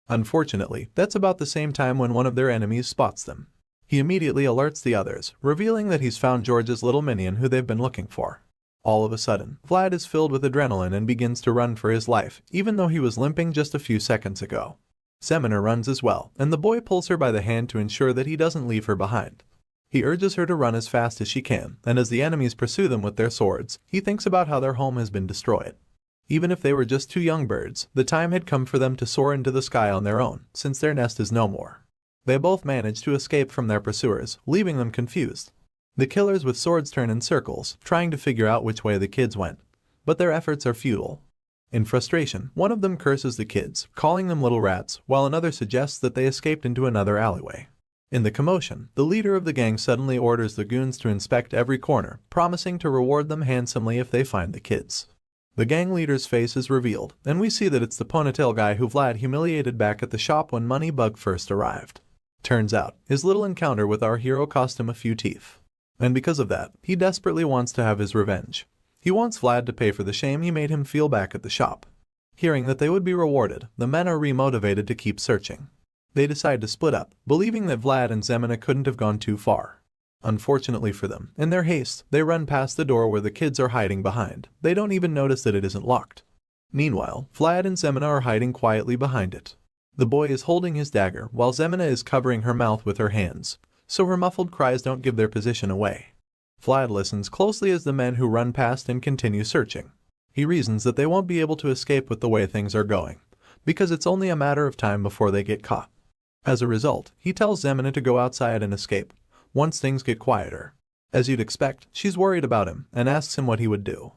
A: Unfortunately, that's about the same time when one of their enemies spots them. He immediately alerts the others, revealing that he's found George's little minion who they've been looking for. All of a sudden, Vlad is filled with adrenaline and begins to run for his life, even though he was limping just a few seconds ago. Zemina runs as well, and the boy pulls her by the hand to ensure that he doesn't leave her behind. He urges her to run as fast as she can, and as the enemies pursue them with their swords, he thinks about how their home has been destroyed. Even if they were just 2 young birds, the time had come for them to soar into the sky on their own, since their nest is no more. They both manage to escape from their pursuers, leaving them confused. The killers with swords turn in circles, trying to figure out which way the kids went, but their efforts are futile. In frustration, one of them curses the kids, calling them little rats, while another suggests that they escaped into another alleyway. In the commotion, the leader of the gang suddenly orders the goons to inspect every corner, promising to reward them handsomely if they find the kids. The gang leader's face is revealed, and we see that it's the ponytail guy who Vlad humiliated back at the shop when Moneybug first arrived. Turns out, his little encounter with our hero cost him a few teeth. And because of that, he desperately wants to have his revenge. He wants Vlad to pay for the shame he made him feel back at the shop. Hearing that they would be rewarded, the men are remotivated to keep searching. They decide to split up, believing that Vlad and Zemina couldn't have gone too far. Unfortunately for them, in their haste, they run past the door where the kids are hiding behind. They don't even notice that it isn't locked. Meanwhile, Vlad and Zemina are hiding quietly behind it. The boy is holding his dagger, while Zemina is covering her mouth with her hands, so her muffled cries don't give their position away. Vlad listens closely as the men who run past and continue searching. He reasons that they won't be able to escape with the way things are going, because it's only a matter of time before they get caught. As a result, he tells Zemina to go outside and escape, once things get quieter. As you'd expect, she's worried about him and asks him what he would do.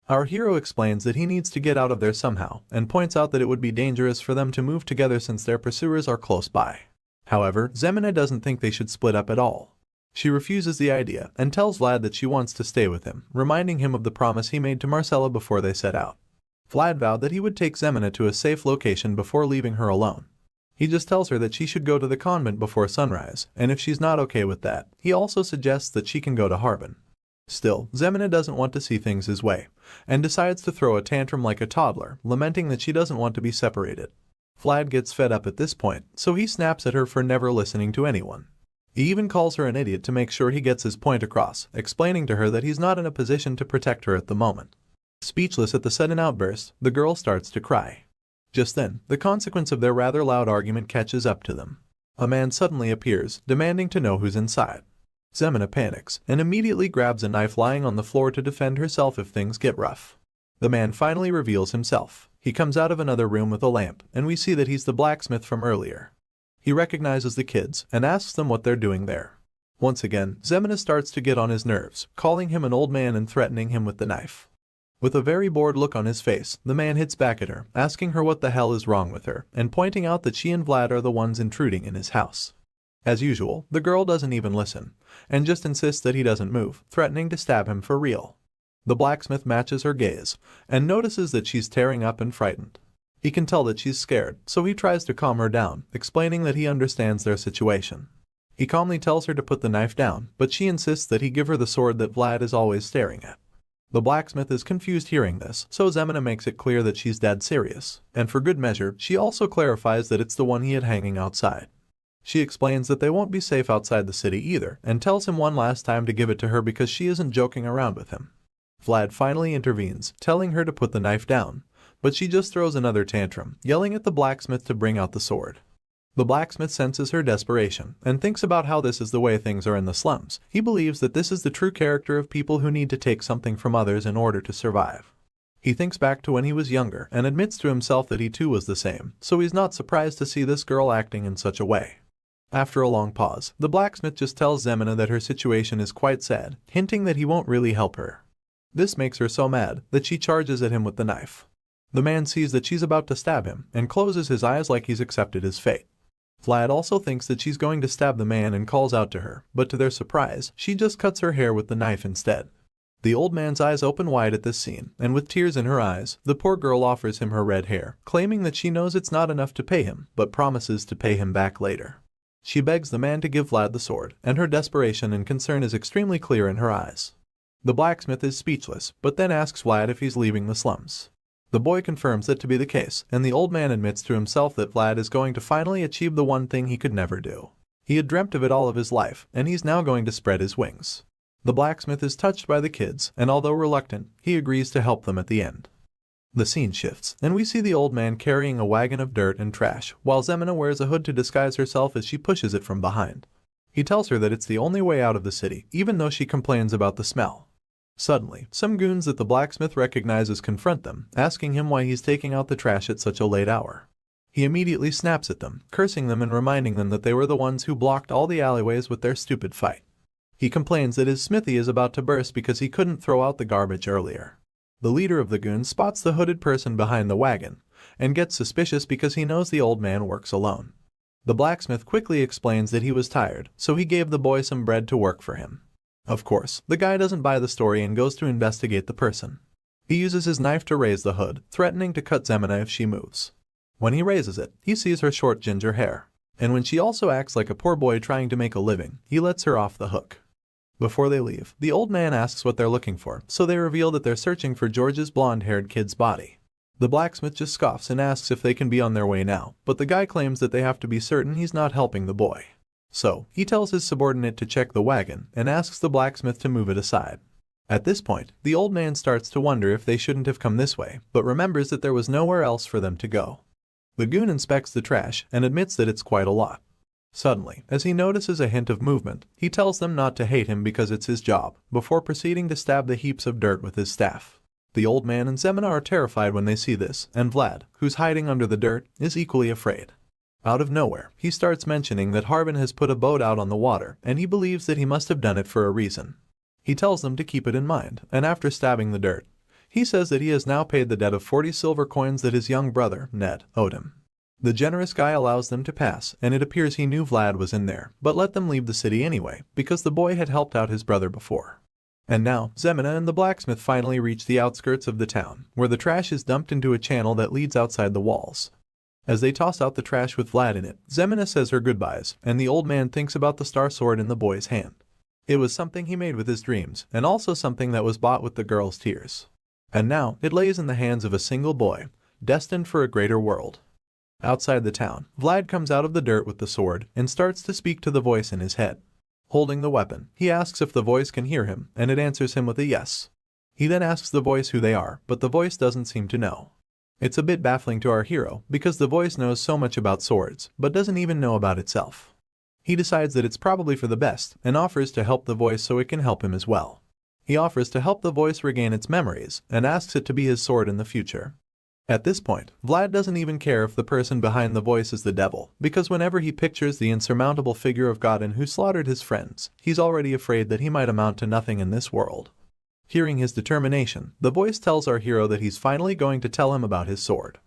A: Our hero explains that he needs to get out of there somehow and points out that it would be dangerous for them to move together since their pursuers are close by. However, Zemina doesn't think they should split up at all. She refuses the idea and tells Vlad that she wants to stay with him, reminding him of the promise he made to Marcella before they set out. Vlad vowed that he would take Zemina to a safe location before leaving her alone. He just tells her that she should go to the convent before sunrise, and if she's not okay with that, he also suggests that she can go to Harbin. Still, Zemina doesn't want to see things his way, and decides to throw a tantrum like a toddler, lamenting that she doesn't want to be separated. Vlad gets fed up at this point, so he snaps at her for never listening to anyone. He even calls her an idiot to make sure he gets his point across, explaining to her that he's not in a position to protect her at the moment. Speechless at the sudden outburst, the girl starts to cry. Just then, the consequence of their rather loud argument catches up to them. A man suddenly appears, demanding to know who's inside. Zemina panics and immediately grabs a knife lying on the floor to defend herself if things get rough. The man finally reveals himself. He comes out of another room with a lamp, and we see that he's the blacksmith from earlier. He recognizes the kids and asks them what they're doing there. Once again, Zemina starts to get on his nerves, calling him an old man and threatening him with the knife. With a very bored look on his face, the man hits back at her, asking her what the hell is wrong with her, and pointing out that she and Vlad are the ones intruding in his house. As usual, the girl doesn't even listen, and just insists that he doesn't move, threatening to stab him for real. The blacksmith matches her gaze, and notices that she's tearing up and frightened. He can tell that she's scared, so he tries to calm her down, explaining that he understands their situation. He calmly tells her to put the knife down, but she insists that he give her the sword that Vlad is always staring at. The blacksmith is confused hearing this, so Zemina makes it clear that she's dead serious, and for good measure, she also clarifies that it's the one he had hanging outside. She explains that they won't be safe outside the city either, and tells him one last time to give it to her because she isn't joking around with him. Vlad finally intervenes, telling her to put the knife down, but she just throws another tantrum, yelling at the blacksmith to bring out the sword. The blacksmith senses her desperation and thinks about how this is the way things are in the slums. He believes that this is the true character of people who need to take something from others in order to survive. He thinks back to when he was younger and admits to himself that he too was the same, so he's not surprised to see this girl acting in such a way. After a long pause, the blacksmith just tells Zemina that her situation is quite sad, hinting that he won't really help her. This makes her so mad that she charges at him with the knife. The man sees that she's about to stab him and closes his eyes like he's accepted his fate. Vlad also thinks that she's going to stab the man and calls out to her, but to their surprise, she just cuts her hair with the knife instead. The old man's eyes open wide at this scene, and with tears in her eyes, the poor girl offers him her red hair, claiming that she knows it's not enough to pay him, but promises to pay him back later. She begs the man to give Vlad the sword, and her desperation and concern is extremely clear in her eyes. The blacksmith is speechless, but then asks Vlad if he's leaving the slums. The boy confirms that to be the case, and the old man admits to himself that Vlad is going to finally achieve the one thing he could never do. He had dreamt of it all of his life, and he's now going to spread his wings. The blacksmith is touched by the kids, and although reluctant, he agrees to help them at the end. The scene shifts, and we see the old man carrying a wagon of dirt and trash, while Zemina wears a hood to disguise herself as she pushes it from behind. He tells her that it's the only way out of the city, even though she complains about the smell. Suddenly, some goons that the blacksmith recognizes confront them, asking him why he's taking out the trash at such a late hour. He immediately snaps at them, cursing them and reminding them that they were the ones who blocked all the alleyways with their stupid fight. He complains that his smithy is about to burst because he couldn't throw out the garbage earlier. The leader of the goons spots the hooded person behind the wagon, and gets suspicious because he knows the old man works alone. The blacksmith quickly explains that he was tired, so he gave the boy some bread to work for him. Of course, the guy doesn't buy the story and goes to investigate the person. He uses his knife to raise the hood, threatening to cut Zemina if she moves. When he raises it, he sees her short ginger hair, and when she also acts like a poor boy trying to make a living, he lets her off the hook. Before they leave, the old man asks what they're looking for, so they reveal that they're searching for George's blonde-haired kid's body. The blacksmith just scoffs and asks if they can be on their way now, but the guy claims that they have to be certain he's not helping the boy. So, he tells his subordinate to check the wagon and asks the blacksmith to move it aside. At this point, the old man starts to wonder if they shouldn't have come this way, but remembers that there was nowhere else for them to go. The goon inspects the trash and admits that it's quite a lot. Suddenly, as he notices a hint of movement, he tells them not to hate him because it's his job, before proceeding to stab the heaps of dirt with his staff. The old man and Zemina are terrified when they see this, and Vlad, who's hiding under the dirt, is equally afraid. Out of nowhere, he starts mentioning that Harbin has put a boat out on the water, and he believes that he must have done it for a reason. He tells them to keep it in mind, and after stabbing the dirt, he says that he has now paid the debt of 40 silver coins that his young brother, Ned, owed him. The generous guy allows them to pass, and it appears he knew Vlad was in there, but let them leave the city anyway, because the boy had helped out his brother before. And now, Zemina and the blacksmith finally reach the outskirts of the town, where the trash is dumped into a channel that leads outside the walls. As they toss out the trash with Vlad in it, Zemina says her goodbyes, and the old man thinks about the star sword in the boy's hand. It was something he made with his dreams, and also something that was bought with the girl's tears. And now, it lays in the hands of a single boy, destined for a greater world. Outside the town, Vlad comes out of the dirt with the sword, and starts to speak to the voice in his head. Holding the weapon, he asks if the voice can hear him, and it answers him with a yes. He then asks the voice who they are, but the voice doesn't seem to know. It's a bit baffling to our hero, because the voice knows so much about swords, but doesn't even know about itself. He decides that it's probably for the best, and offers to help the voice so it can help him as well. He offers to help the voice regain its memories, and asks it to be his sword in the future. At this point, Vlad doesn't even care if the person behind the voice is the devil, because whenever he pictures the insurmountable figure of Godin who slaughtered his friends, he's already afraid that he might amount to nothing in this world. Hearing his determination, the voice tells our hero that he's finally going to tell him about his sword.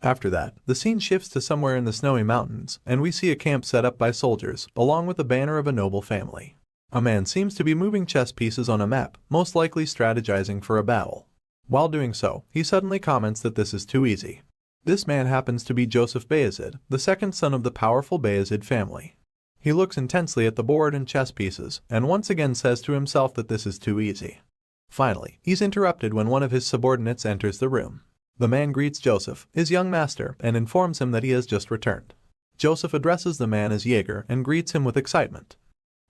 A: After that, the scene shifts to somewhere in the snowy mountains, and we see a camp set up by soldiers, along with a banner of a noble family. A man seems to be moving chess pieces on a map, most likely strategizing for a battle. While doing so, he suddenly comments that this is too easy. This man happens to be Joseph Bayezid, the second son of the powerful Bayezid family. He looks intensely at the board and chess pieces, and once again says to himself that this is too easy. Finally, he's interrupted when one of his subordinates enters the room. The man greets Joseph, his young master, and informs him that he has just returned. Joseph addresses the man as Jaeger and greets him with excitement.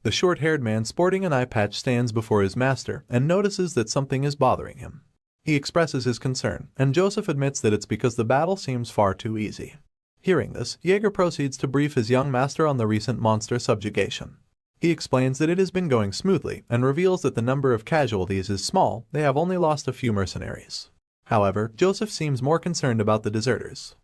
A: The short-haired man sporting an eye patch stands before his master and notices that something is bothering him. He expresses his concern, and Joseph admits that it's because the battle seems far too easy. Hearing this, Jaeger proceeds to brief his young master on the recent monster subjugation. He explains that it has been going smoothly and reveals that the number of casualties is small, they have only lost a few mercenaries. However, Joseph seems more concerned about the deserters.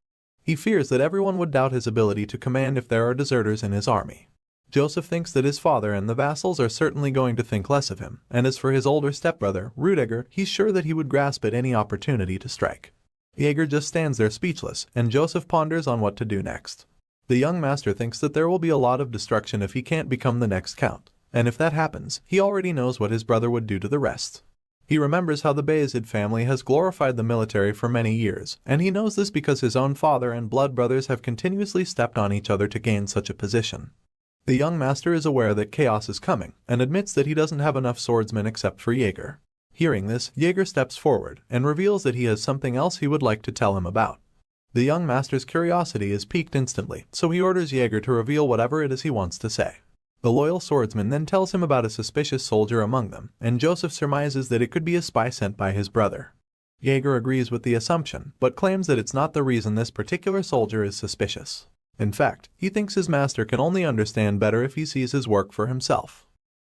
A: He fears that everyone would doubt his ability to command if there are deserters in his army. Joseph thinks that his father and the vassals are certainly going to think less of him, and as for his older stepbrother, Rudiger, he's sure that he would grasp at any opportunity to strike. Jaeger just stands there speechless, and Joseph ponders on what to do next. The young master thinks that there will be a lot of destruction if he can't become the next count, and if that happens, he already knows what his brother would do to the rest. He remembers how the Bayezid family has glorified the military for many years, and he knows this because his own father and blood brothers have continuously stepped on each other to gain such a position. The young master is aware that chaos is coming, and admits that he doesn't have enough swordsmen except for Jaeger. Hearing this, Jaeger steps forward, and reveals that he has something else he would like to tell him about. The young master's curiosity is piqued instantly, so he orders Jaeger to reveal whatever it is he wants to say. The loyal swordsman then tells him about a suspicious soldier among them, and Joseph surmises that it could be a spy sent by his brother. Jaeger agrees with the assumption, but claims that it's not the reason this particular soldier is suspicious. In fact, he thinks his master can only understand better if he sees his work for himself.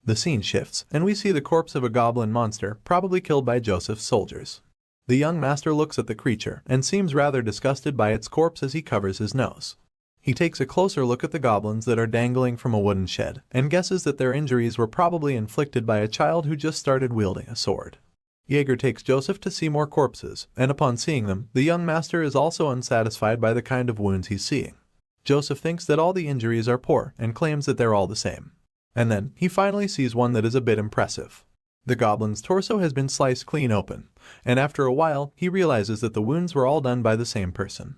A: The scene shifts, and we see the corpse of a goblin monster, probably killed by Joseph's soldiers. The young master looks at the creature, and seems rather disgusted by its corpse as he covers his nose. He takes a closer look at the goblins that are dangling from a wooden shed, and guesses that their injuries were probably inflicted by a child who just started wielding a sword. Jaeger takes Joseph to see more corpses, and upon seeing them, the young master is also unsatisfied by the kind of wounds he's seeing. Joseph thinks that all the injuries are poor and claims that they're all the same. And then, he finally sees one that is a bit impressive. The goblin's torso has been sliced clean open, and after a while, he realizes that the wounds were all done by the same person.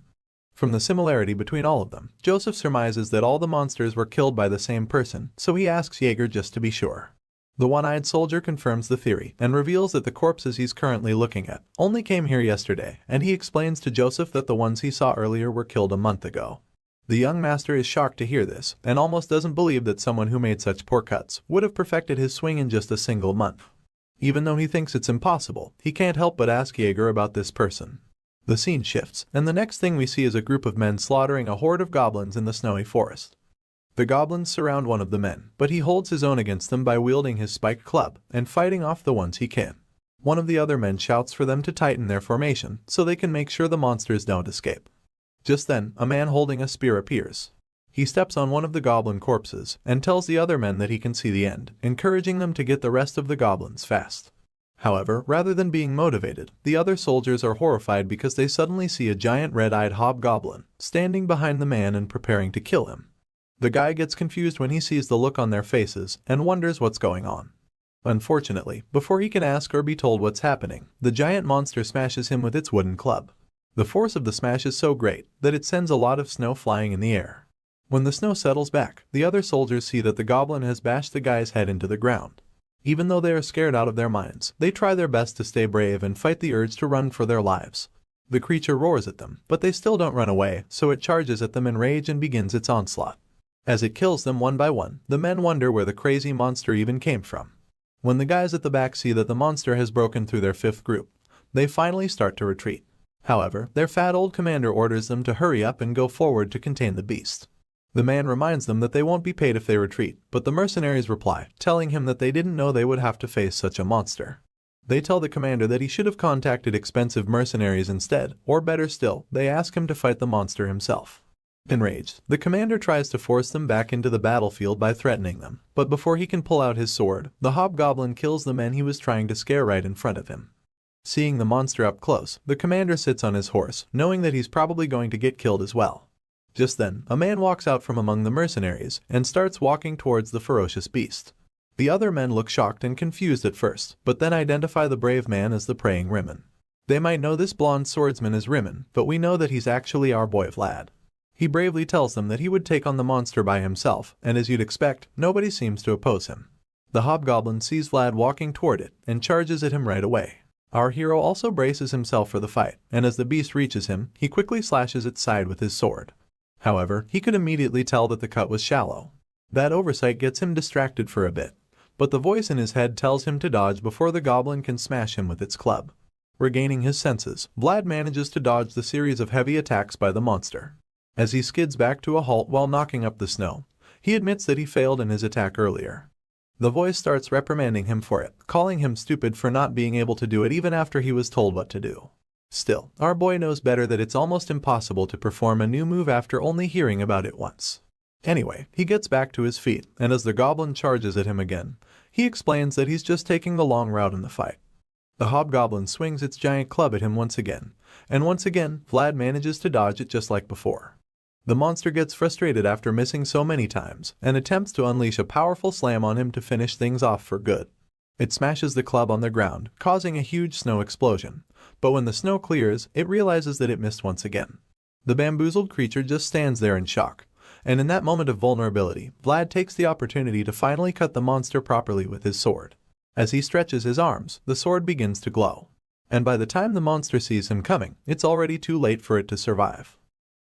A: From the similarity between all of them, Joseph surmises that all the monsters were killed by the same person, so he asks Jaeger just to be sure. The one-eyed soldier confirms the theory and reveals that the corpses he's currently looking at only came here yesterday, and he explains to Joseph that the ones he saw earlier were killed a month ago. The young master is shocked to hear this, and almost doesn't believe that someone who made such poor cuts would have perfected his swing in just a single month. Even though he thinks it's impossible, he can't help but ask Jaeger about this person. The scene shifts, and the next thing we see is a group of men slaughtering a horde of goblins in the snowy forest. The goblins surround one of the men, but he holds his own against them by wielding his spiked club and fighting off the ones he can. One of the other men shouts for them to tighten their formation so they can make sure the monsters don't escape. Just then, a man holding a spear appears. He steps on one of the goblin corpses and tells the other men that he can see the end, encouraging them to get the rest of the goblins fast. However, rather than being motivated, the other soldiers are horrified because they suddenly see a giant red-eyed hobgoblin standing behind the man and preparing to kill him. The guy gets confused when he sees the look on their faces and wonders what's going on. Unfortunately, before he can ask or be told what's happening, the giant monster smashes him with its wooden club. The force of the smash is so great that it sends a lot of snow flying in the air. When the snow settles back, the other soldiers see that the goblin has bashed the guy's head into the ground. Even though they are scared out of their minds, they try their best to stay brave and fight the urge to run for their lives. The creature roars at them, but they still don't run away, so it charges at them in rage and begins its onslaught. As it kills them one by one, the men wonder where the crazy monster even came from. When the guys at the back see that the monster has broken through their fifth group, they finally start to retreat. However, their fat old commander orders them to hurry up and go forward to contain the beast. The man reminds them that they won't be paid if they retreat, but the mercenaries reply, telling him that they didn't know they would have to face such a monster. They tell the commander that he should have contacted expensive mercenaries instead, or better still, they ask him to fight the monster himself. Enraged, the commander tries to force them back into the battlefield by threatening them, but before he can pull out his sword, the hobgoblin kills the men he was trying to scare right in front of him. Seeing the monster up close, the commander sits on his horse, knowing that he's probably going to get killed as well. Just then, a man walks out from among the mercenaries and starts walking towards the ferocious beast. The other men look shocked and confused at first, but then identify the brave man as the praying Rimmon. They might know this blonde swordsman as Rimmon, but we know that he's actually our boy Vlad. He bravely tells them that he would take on the monster by himself, and as you'd expect, nobody seems to oppose him. The hobgoblin sees Vlad walking toward it and charges at him right away. Our hero also braces himself for the fight, and as the beast reaches him, he quickly slashes its side with his sword. However, he could immediately tell that the cut was shallow. That oversight gets him distracted for a bit, but the voice in his head tells him to dodge before the goblin can smash him with its club. Regaining his senses, Vlad manages to dodge the series of heavy attacks by the monster. As he skids back to a halt while knocking up the snow, he admits that he failed in his attack earlier. The voice starts reprimanding him for it, calling him stupid for not being able to do it even after he was told what to do. Still, our boy knows better that it's almost impossible to perform a new move after only hearing about it once. Anyway, he gets back to his feet, and as the goblin charges at him again, he explains that he's just taking the long route in the fight. The hobgoblin swings its giant club at him once again, and once again, Vlad manages to dodge it just like before. The monster gets frustrated after missing so many times, and attempts to unleash a powerful slam on him to finish things off for good. It smashes the club on the ground, causing a huge snow explosion. But when the snow clears, it realizes that it missed once again. The bamboozled creature just stands there in shock, and in that moment of vulnerability, Vlad takes the opportunity to finally cut the monster properly with his sword. As he stretches his arms, the sword begins to glow. And by the time the monster sees him coming, it's already too late for it to survive.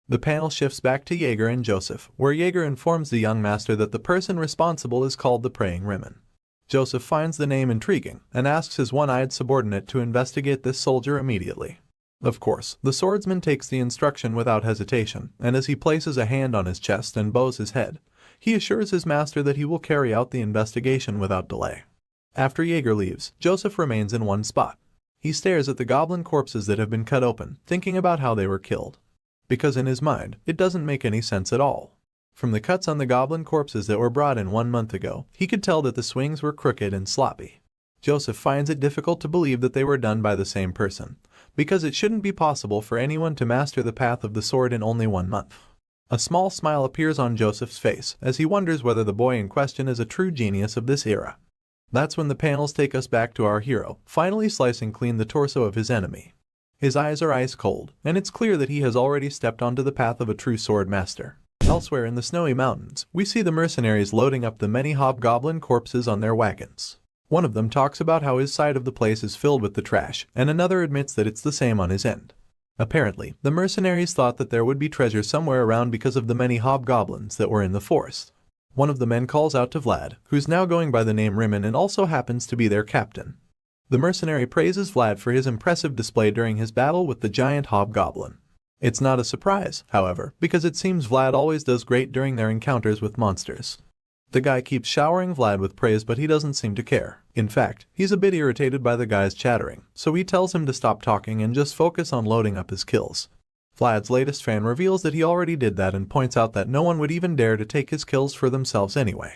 A: The panel shifts back to Jaeger and Joseph, where Jaeger informs the young master that the person responsible is called the Praying Rimmon. Joseph finds the name intriguing and asks his one-eyed subordinate to investigate this soldier immediately. Of course, the swordsman takes the instruction without hesitation, and as he places a hand on his chest and bows his head, he assures his master that he will carry out the investigation without delay. After Jaeger leaves, Joseph remains in one spot. He stares at the goblin corpses that have been cut open, thinking about how they were killed. Because in his mind, it doesn't make any sense at all. From the cuts on the goblin corpses that were brought in 1 month ago, he could tell that the swings were crooked and sloppy. Joseph finds it difficult to believe that they were done by the same person, because it shouldn't be possible for anyone to master the path of the sword in only 1 month. A small smile appears on Joseph's face as he wonders whether the boy in question is a true genius of this era. That's when the panels take us back to our hero, finally slicing clean the torso of his enemy. His eyes are ice cold, and it's clear that he has already stepped onto the path of a true sword master. Elsewhere in the snowy mountains, we see the mercenaries loading up the many hobgoblin corpses on their wagons. One of them talks about how his side of the place is filled with the trash, and another admits that it's the same on his end. Apparently, the mercenaries thought that there would be treasure somewhere around because of the many hobgoblins that were in the forest. One of the men calls out to Vlad, who's now going by the name Rimmon and also happens to be their captain. The mercenary praises Vlad for his impressive display during his battle with the giant hobgoblin. It's not a surprise, however, because it seems Vlad always does great during their encounters with monsters. The guy keeps showering Vlad with praise, but he doesn't seem to care. In fact, he's a bit irritated by the guy's chattering, so he tells him to stop talking and just focus on loading up his kills. Vlad's latest fan reveals that he already did that and points out that no one would even dare to take his kills for themselves anyway.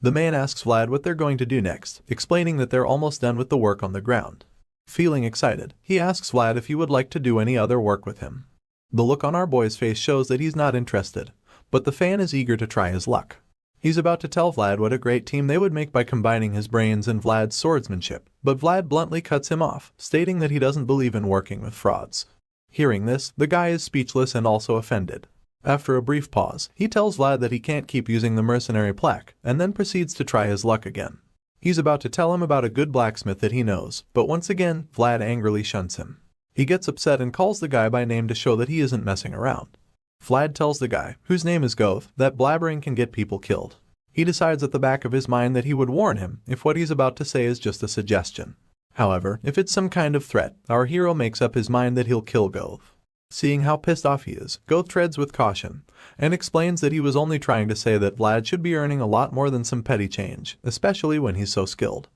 A: The man asks Vlad what they're going to do next, explaining that they're almost done with the work on the ground. Feeling excited, he asks Vlad if he would like to do any other work with him. The look on our boy's face shows that he's not interested, but the fan is eager to try his luck. He's about to tell Vlad what a great team they would make by combining his brains and Vlad's swordsmanship, but Vlad bluntly cuts him off, stating that he doesn't believe in working with frauds. Hearing this, the guy is speechless and also offended. After a brief pause, he tells Vlad that he can't keep using the mercenary plaque, and then proceeds to try his luck again. He's about to tell him about a good blacksmith that he knows, but once again, Vlad angrily shuns him. He gets upset and calls the guy by name to show that he isn't messing around. Vlad tells the guy, whose name is Goth, that blabbering can get people killed. He decides at the back of his mind that he would warn him if what he's about to say is just a suggestion. However, if it's some kind of threat, our hero makes up his mind that he'll kill Goth. Seeing how pissed off he is, Goth treads with caution, and explains that he was only trying to say that Vlad should be earning a lot more than some petty change, especially when he's so skilled.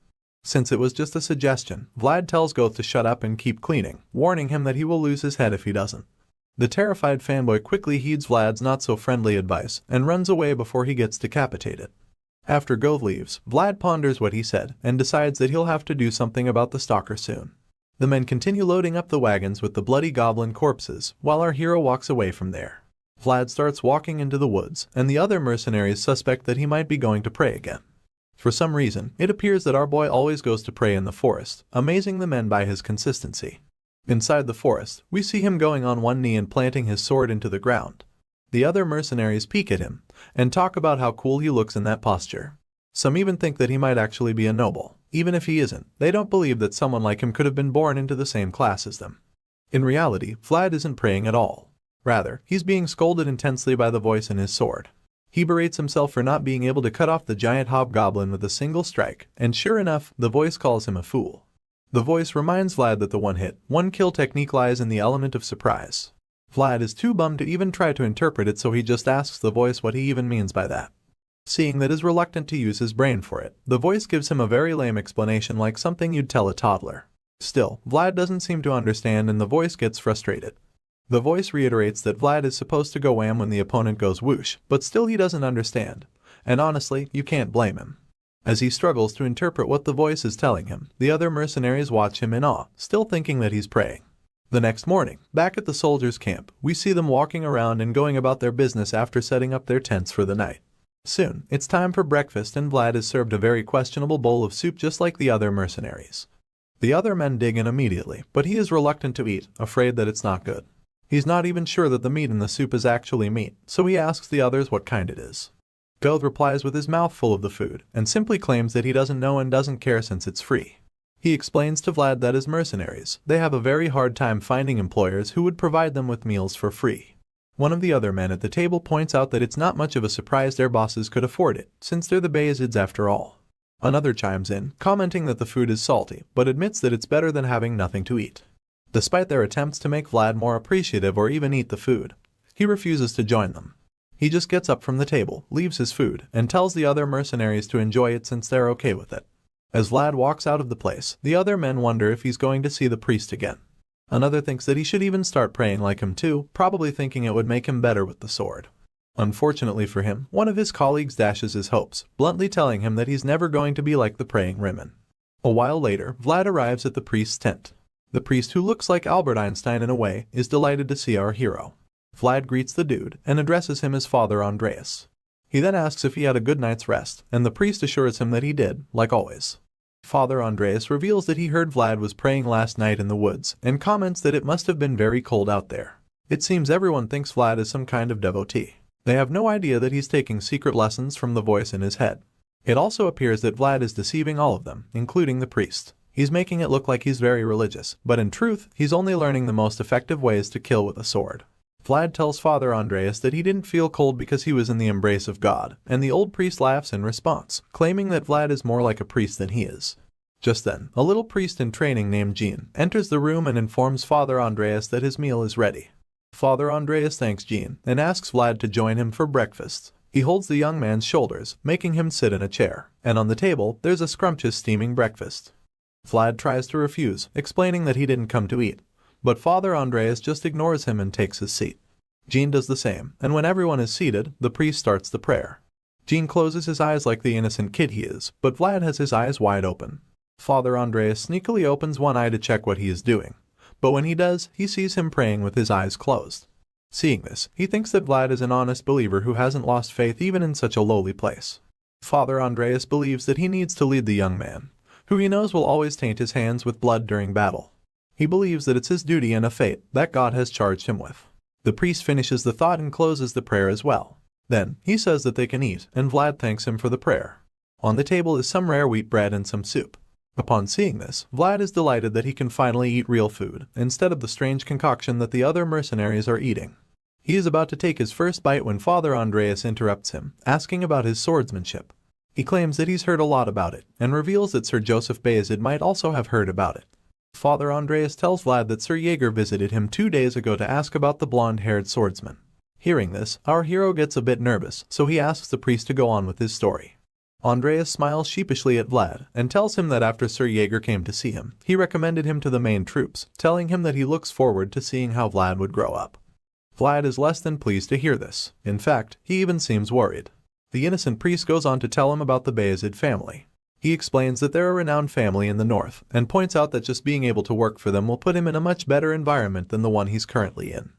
A: Since it was just a suggestion, Vlad tells Goth to shut up and keep cleaning, warning him that he will lose his head if he doesn't. The terrified fanboy quickly heeds Vlad's not-so-friendly advice and runs away before he gets decapitated. After Goth leaves, Vlad ponders what he said and decides that he'll have to do something about the stalker soon. The men continue loading up the wagons with the bloody goblin corpses while our hero walks away from there. Vlad starts walking into the woods, and the other mercenaries suspect that he might be going to pray again. For some reason, it appears that our boy always goes to pray in the forest, amazing the men by his consistency. Inside the forest, we see him going on one knee and planting his sword into the ground. The other mercenaries peek at him and talk about how cool he looks in that posture. Some even think that he might actually be a noble. Even if he isn't, they don't believe that someone like him could have been born into the same class as them. In reality, Vlad isn't praying at all. Rather, he's being scolded intensely by the voice in his sword. He berates himself for not being able to cut off the giant hobgoblin with a single strike, and sure enough, the voice calls him a fool. The voice reminds Vlad that the one-hit, one-kill technique lies in the element of surprise. Vlad is too bummed to even try to interpret it, so he just asks the voice what he even means by that. Seeing that he's reluctant to use his brain for it, the voice gives him a very lame explanation like something you'd tell a toddler. Still, Vlad doesn't seem to understand and the voice gets frustrated. The voice reiterates that Vlad is supposed to go wham when the opponent goes whoosh, but still he doesn't understand. And honestly, you can't blame him. As he struggles to interpret what the voice is telling him, the other mercenaries watch him in awe, still thinking that he's praying. The next morning, back at the soldiers' camp, we see them walking around and going about their business after setting up their tents for the night. Soon, it's time for breakfast and Vlad is served a very questionable bowl of soup just like the other mercenaries. The other men dig in immediately, but he is reluctant to eat, afraid that it's not good. He's not even sure that the meat in the soup is actually meat, so he asks the others what kind it is. Goth replies with his mouth full of the food, and simply claims that he doesn't know and doesn't care since it's free. He explains to Vlad that as mercenaries, they have a very hard time finding employers who would provide them with meals for free. One of the other men at the table points out that it's not much of a surprise their bosses could afford it, since they're the Bayesids after all. Another chimes in, commenting that the food is salty, but admits that it's better than having nothing to eat. Despite their attempts to make Vlad more appreciative or even eat the food, he refuses to join them. He just gets up from the table, leaves his food, and tells the other mercenaries to enjoy it since they're okay with it. As Vlad walks out of the place, the other men wonder if he's going to see the priest again. Another thinks that he should even start praying like him too, probably thinking it would make him better with the sword. Unfortunately for him, one of his colleagues dashes his hopes, bluntly telling him that he's never going to be like the praying Rimmon. A while later, Vlad arrives at the priest's tent. The priest, who looks like Albert Einstein in a way, is delighted to see our hero. Vlad greets the dude and addresses him as Father Andreas. He then asks if he had a good night's rest, and the priest assures him that he did, like always. Father Andreas reveals that he heard Vlad was praying last night in the woods, and comments that it must have been very cold out there. It seems everyone thinks Vlad is some kind of devotee. They have no idea that he's taking secret lessons from the voice in his head. It also appears that Vlad is deceiving all of them, including the priest. He's making it look like he's very religious, but in truth, he's only learning the most effective ways to kill with a sword. Vlad tells Father Andreas that he didn't feel cold because he was in the embrace of God, and the old priest laughs in response, claiming that Vlad is more like a priest than he is. Just then, a little priest in training named Jean enters the room and informs Father Andreas that his meal is ready. Father Andreas thanks Jean and asks Vlad to join him for breakfast. He holds the young man's shoulders, making him sit in a chair, and on the table there's a scrumptious steaming breakfast. Vlad tries to refuse, explaining that he didn't come to eat, but Father Andreas just ignores him and takes his seat. Jean does the same, and when everyone is seated, the priest starts the prayer. Jean closes his eyes like the innocent kid he is, but Vlad has his eyes wide open. Father Andreas sneakily opens one eye to check what he is doing, but when he does, he sees him praying with his eyes closed. Seeing this, he thinks that Vlad is an honest believer who hasn't lost faith even in such a lowly place. Father Andreas believes that he needs to lead the young man, who he knows will always taint his hands with blood during battle. He believes that it's his duty and a fate that God has charged him with. The priest finishes the thought and closes the prayer as well. Then, he says that they can eat, and Vlad thanks him for the prayer. On the table is some rare wheat bread and some soup. Upon seeing this, Vlad is delighted that he can finally eat real food, instead of the strange concoction that the other mercenaries are eating. He is about to take his first bite when Father Andreas interrupts him, asking about his swordsmanship. He claims that he's heard a lot about it, and reveals that Sir Joseph Bayezid might also have heard about it. Father Andreas tells Vlad that Sir Jaeger visited him 2 days ago to ask about the blonde-haired swordsman. Hearing this, our hero gets a bit nervous, so he asks the priest to go on with his story. Andreas smiles sheepishly at Vlad, and tells him that after Sir Jaeger came to see him, he recommended him to the main troops, telling him that he looks forward to seeing how Vlad would grow up. Vlad is less than pleased to hear this. In fact, he even seems worried. The innocent priest goes on to tell him about the Bayezid family. He explains that they're a renowned family in the north, and points out that just being able to work for them will put him in a much better environment than the one he's currently in.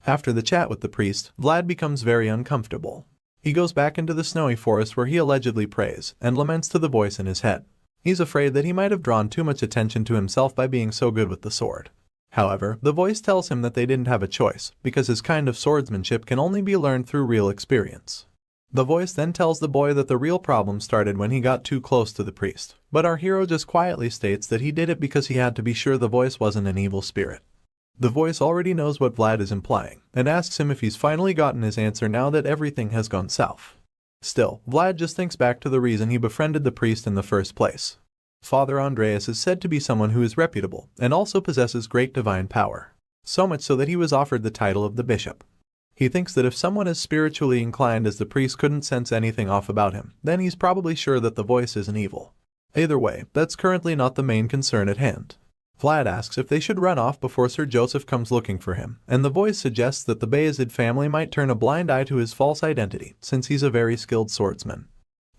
A: After the chat with the priest, Vlad becomes very uncomfortable. He goes back into the snowy forest where he allegedly prays, and laments to the voice in his head. He's afraid that he might have drawn too much attention to himself by being so good with the sword. However, the voice tells him that they didn't have a choice, because his kind of swordsmanship can only be learned through real experience. The voice then tells the boy that the real problem started when he got too close to the priest, but our hero just quietly states that he did it because he had to be sure the voice wasn't an evil spirit. The voice already knows what Vlad is implying, and asks him if he's finally gotten his answer now that everything has gone south. Still, Vlad just thinks back to the reason he befriended the priest in the first place. Father Andreas is said to be someone who is reputable, and also possesses great divine power. So much so that he was offered the title of the bishop. He thinks that if someone as spiritually inclined as the priest couldn't sense anything off about him, then he's probably sure that the voice isn't evil. Either way, that's currently not the main concern at hand. Vlad asks if they should run off before Sir Joseph comes looking for him, and the voice suggests that the Bayezid family might turn a blind eye to his false identity, since he's a very skilled swordsman.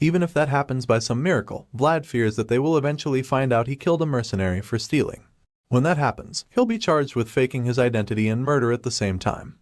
A: Even if that happens by some miracle, Vlad fears that they will eventually find out he killed a mercenary for stealing. When that happens, he'll be charged with faking his identity and murder at the same time.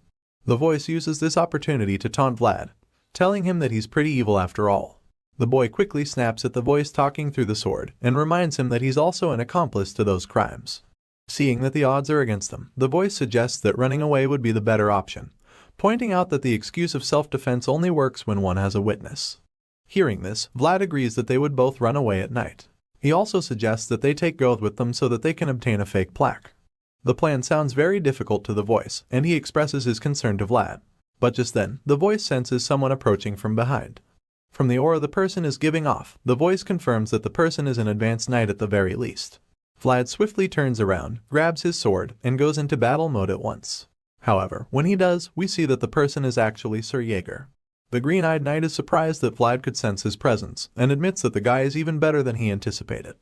A: The voice uses this opportunity to taunt Vlad, telling him that he's pretty evil after all. The boy quickly snaps at the voice talking through the sword, and reminds him that he's also an accomplice to those crimes. Seeing that the odds are against them, the voice suggests that running away would be the better option, pointing out that the excuse of self-defense only works when one has a witness. Hearing this, Vlad agrees that they would both run away at night. He also suggests that they take Goth with them so that they can obtain a fake plaque. The plan sounds very difficult to the voice, and he expresses his concern to Vlad. But just then, the voice senses someone approaching from behind. From the aura the person is giving off, the voice confirms that the person is an advanced knight at the very least. Vlad swiftly turns around, grabs his sword, and goes into battle mode at once. However, when he does, we see that the person is actually Sir Jaeger. The green-eyed knight is surprised that Vlad could sense his presence, and admits that the guy is even better than he anticipated.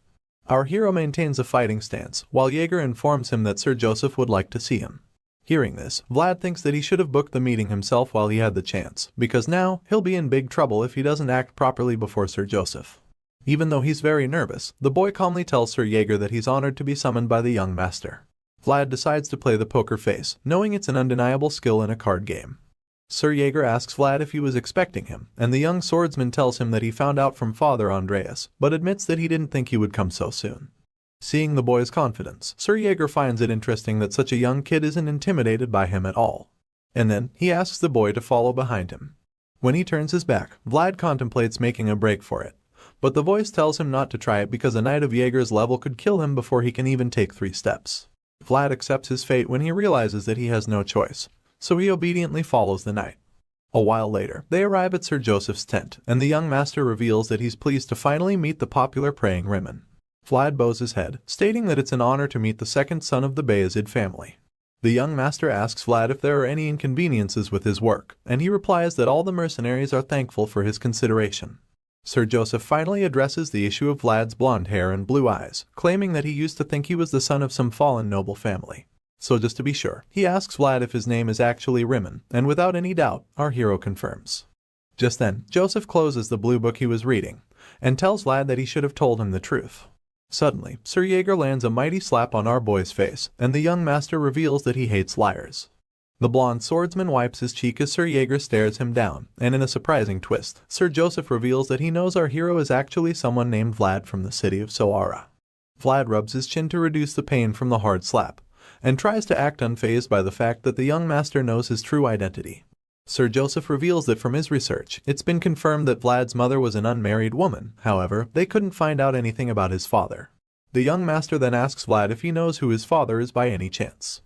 A: Our hero maintains a fighting stance, while Jaeger informs him that Sir Joseph would like to see him. Hearing this, Vlad thinks that he should have booked the meeting himself while he had the chance, because now he'll be in big trouble if he doesn't act properly before Sir Joseph. Even though he's very nervous, the boy calmly tells Sir Jaeger that he's honored to be summoned by the young master. Vlad decides to play the poker face, knowing it's an undeniable skill in a card game. Sir Jaeger asks Vlad if he was expecting him, and the young swordsman tells him that he found out from Father Andreas, but admits that he didn't think he would come so soon. Seeing the boy's confidence, Sir Jaeger finds it interesting that such a young kid isn't intimidated by him at all. And then, he asks the boy to follow behind him. When he turns his back, Vlad contemplates making a break for it, but the voice tells him not to try it because a knight of Jaeger's level could kill him before he can even take 3 steps. Vlad accepts his fate when he realizes that he has no choice, so he obediently follows the knight. A while later, they arrive at Sir Joseph's tent, and the young master reveals that he's pleased to finally meet the popular praying Rimmon. Vlad bows his head, stating that it's an honor to meet the second son of the Bayezid family. The young master asks Vlad if there are any inconveniences with his work, and he replies that all the mercenaries are thankful for his consideration. Sir Joseph finally addresses the issue of Vlad's blonde hair and blue eyes, claiming that he used to think he was the son of some fallen noble family. So just to be sure, he asks Vlad if his name is actually Rimmon, and without any doubt, our hero confirms. Just then, Joseph closes the blue book he was reading, and tells Vlad that he should have told him the truth. Suddenly, Sir Jaeger lands a mighty slap on our boy's face, and the young master reveals that he hates liars. The blonde swordsman wipes his cheek as Sir Jaeger stares him down, and in a surprising twist, Sir Joseph reveals that he knows our hero is actually someone named Vlad from the city of Soara. Vlad rubs his chin to reduce the pain from the hard slap, and tries to act unfazed by the fact that the young master knows his true identity. Sir Joseph reveals that from his research, it's been confirmed that Vlad's mother was an unmarried woman. However, they couldn't find out anything about his father. The young master then asks Vlad if he knows who his father is by any chance.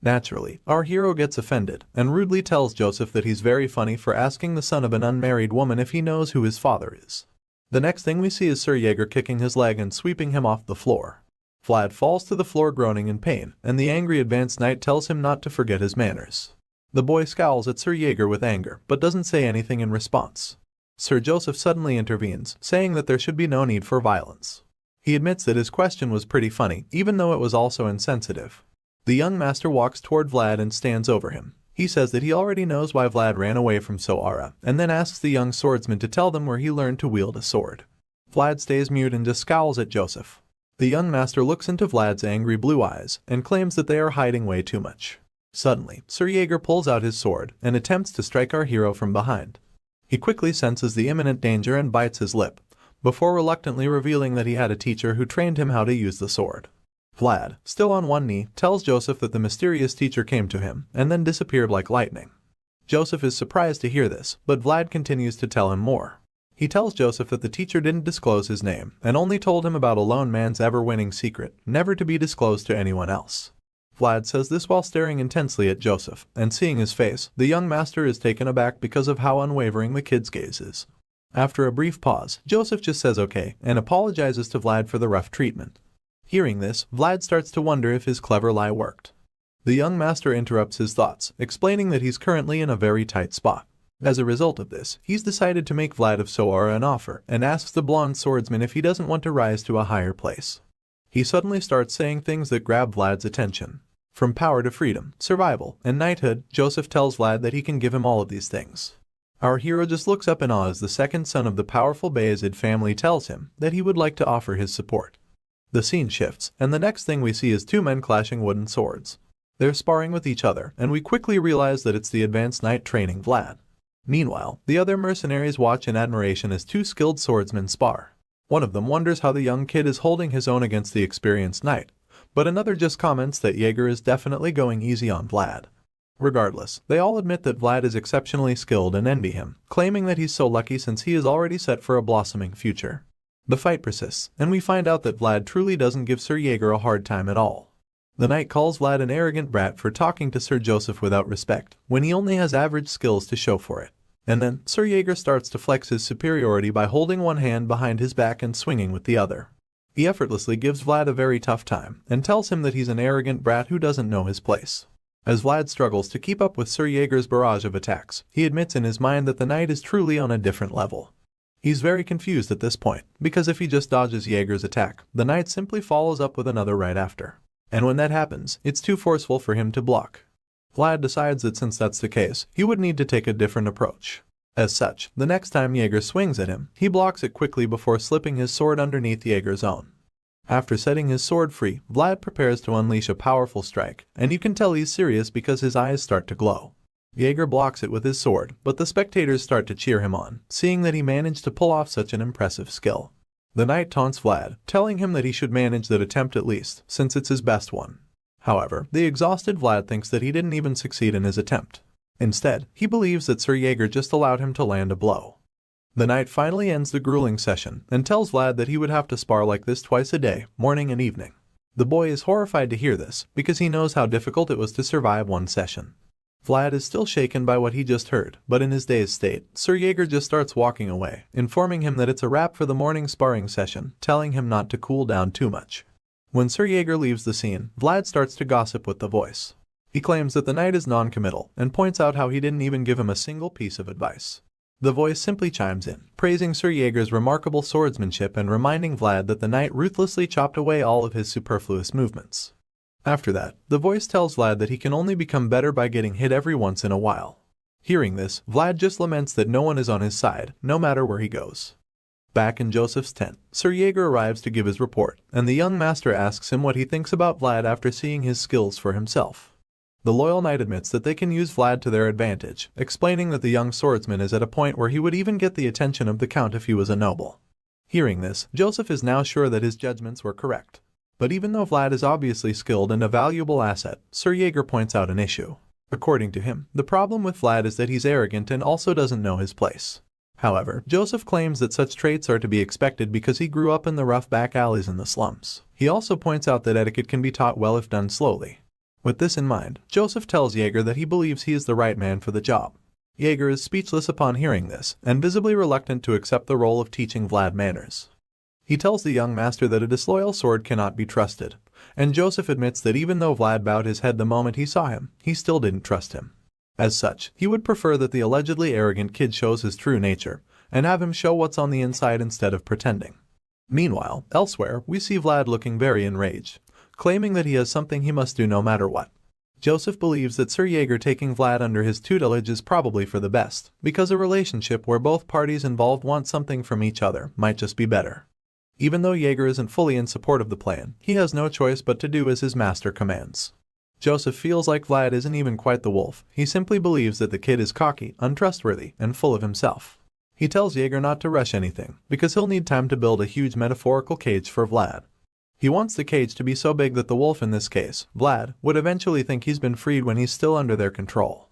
A: Naturally, our hero gets offended and rudely tells Joseph that he's very funny for asking the son of an unmarried woman if he knows who his father is. The next thing we see is Sir Jaeger kicking his leg and sweeping him off the floor. Vlad falls to the floor groaning in pain, and the angry advanced knight tells him not to forget his manners. The boy scowls at Sir Jaeger with anger, but doesn't say anything in response. Sir Joseph suddenly intervenes, saying that there should be no need for violence. He admits that his question was pretty funny, even though it was also insensitive. The young master walks toward Vlad and stands over him. He says that he already knows why Vlad ran away from Soara, and then asks the young swordsman to tell them where he learned to wield a sword. Vlad stays mute and just scowls at Joseph. The young master looks into Vlad's angry blue eyes and claims that they are hiding way too much. Suddenly, Sir Jaeger pulls out his sword and attempts to strike our hero from behind. He quickly senses the imminent danger and bites his lip, before reluctantly revealing that he had a teacher who trained him how to use the sword. Vlad, still on one knee, tells Joseph that the mysterious teacher came to him and then disappeared like lightning. Joseph is surprised to hear this, but Vlad continues to tell him more. He tells Joseph that the teacher didn't disclose his name and only told him about a lone man's ever-winning secret, never to be disclosed to anyone else. Vlad says this while staring intensely at Joseph, and seeing his face, the young master is taken aback because of how unwavering the kid's gaze is. After a brief pause, Joseph just says okay and apologizes to Vlad for the rough treatment. Hearing this, Vlad starts to wonder if his clever lie worked. The young master interrupts his thoughts, explaining that he's currently in a very tight spot. As a result of this, he's decided to make Vlad of Soara an offer and asks the blonde swordsman if he doesn't want to rise to a higher place. He suddenly starts saying things that grab Vlad's attention. From power to freedom, survival, and knighthood, Joseph tells Vlad that he can give him all of these things. Our hero just looks up in awe as the second son of the powerful Bayezid family tells him that he would like to offer his support. The scene shifts, and the next thing we see is two men clashing wooden swords. They're sparring with each other, and we quickly realize that it's the advanced knight training Vlad. Meanwhile, the other mercenaries watch in admiration as two skilled swordsmen spar. One of them wonders how the young kid is holding his own against the experienced knight, but another just comments that Jaeger is definitely going easy on Vlad. Regardless, they all admit that Vlad is exceptionally skilled and envy him, claiming that he's so lucky since he is already set for a blossoming future. The fight persists, and we find out that Vlad truly doesn't give Sir Jaeger a hard time at all. The knight calls Vlad an arrogant brat for talking to Sir Joseph without respect, when he only has average skills to show for it. And then, Sir Jaeger starts to flex his superiority by holding one hand behind his back and swinging with the other. He effortlessly gives Vlad a very tough time, and tells him that he's an arrogant brat who doesn't know his place. As Vlad struggles to keep up with Sir Jaeger's barrage of attacks, he admits in his mind that the knight is truly on a different level. He's very confused at this point, because if he just dodges Jaeger's attack, the knight simply follows up with another right after. And when that happens, it's too forceful for him to block. Vlad decides that since that's the case, he would need to take a different approach. As such, the next time Jaeger swings at him, he blocks it quickly before slipping his sword underneath Jaeger's own. After setting his sword free, Vlad prepares to unleash a powerful strike, and you can tell he's serious because his eyes start to glow. Jaeger blocks it with his sword, but the spectators start to cheer him on, seeing that he managed to pull off such an impressive skill. The knight taunts Vlad, telling him that he should manage that attempt at least, since it's his best one. However, the exhausted Vlad thinks that he didn't even succeed in his attempt. Instead, he believes that Sir Jaeger just allowed him to land a blow. The knight finally ends the grueling session and tells Vlad that he would have to spar like this twice a day, morning and evening. The boy is horrified to hear this, because he knows how difficult it was to survive one session. Vlad is still shaken by what he just heard, but in his dazed state, Sir Jaeger just starts walking away, informing him that it's a wrap for the morning sparring session, telling him not to cool down too much. When Sir Jaeger leaves the scene, Vlad starts to gossip with the voice. He claims that the knight is non-committal and points out how he didn't even give him a single piece of advice. The voice simply chimes in, praising Sir Jaeger's remarkable swordsmanship and reminding Vlad that the knight ruthlessly chopped away all of his superfluous movements. After that, the voice tells Vlad that he can only become better by getting hit every once in a while. Hearing this, Vlad just laments that no one is on his side, no matter where he goes. Back in Joseph's tent, Sir Jaeger arrives to give his report, and the young master asks him what he thinks about Vlad after seeing his skills for himself. The loyal knight admits that they can use Vlad to their advantage, explaining that the young swordsman is at a point where he would even get the attention of the count if he was a noble. Hearing this, Joseph is now sure that his judgments were correct. But even though Vlad is obviously skilled and a valuable asset, Sir Jaeger points out an issue. According to him, the problem with Vlad is that he's arrogant and also doesn't know his place. However, Joseph claims that such traits are to be expected because he grew up in the rough back alleys in the slums. He also points out that etiquette can be taught well if done slowly. With this in mind, Joseph tells Jaeger that he believes he is the right man for the job. Jaeger is speechless upon hearing this, and visibly reluctant to accept the role of teaching Vlad manners. He tells the young master that a disloyal sword cannot be trusted, and Joseph admits that even though Vlad bowed his head the moment he saw him, he still didn't trust him. As such, he would prefer that the allegedly arrogant kid shows his true nature, and have him show what's on the inside instead of pretending. Meanwhile, elsewhere, we see Vlad looking very enraged, claiming that he has something he must do no matter what. Joseph believes that Sir Jaeger taking Vlad under his tutelage is probably for the best, because a relationship where both parties involved want something from each other might just be better. Even though Jaeger isn't fully in support of the plan, he has no choice but to do as his master commands. Joseph feels like Vlad isn't even quite the wolf. He simply believes that the kid is cocky, untrustworthy, and full of himself. He tells Jaeger not to rush anything, because he'll need time to build a huge metaphorical cage for Vlad. He wants the cage to be so big that the wolf, in this case, Vlad, would eventually think he's been freed when he's still under their control.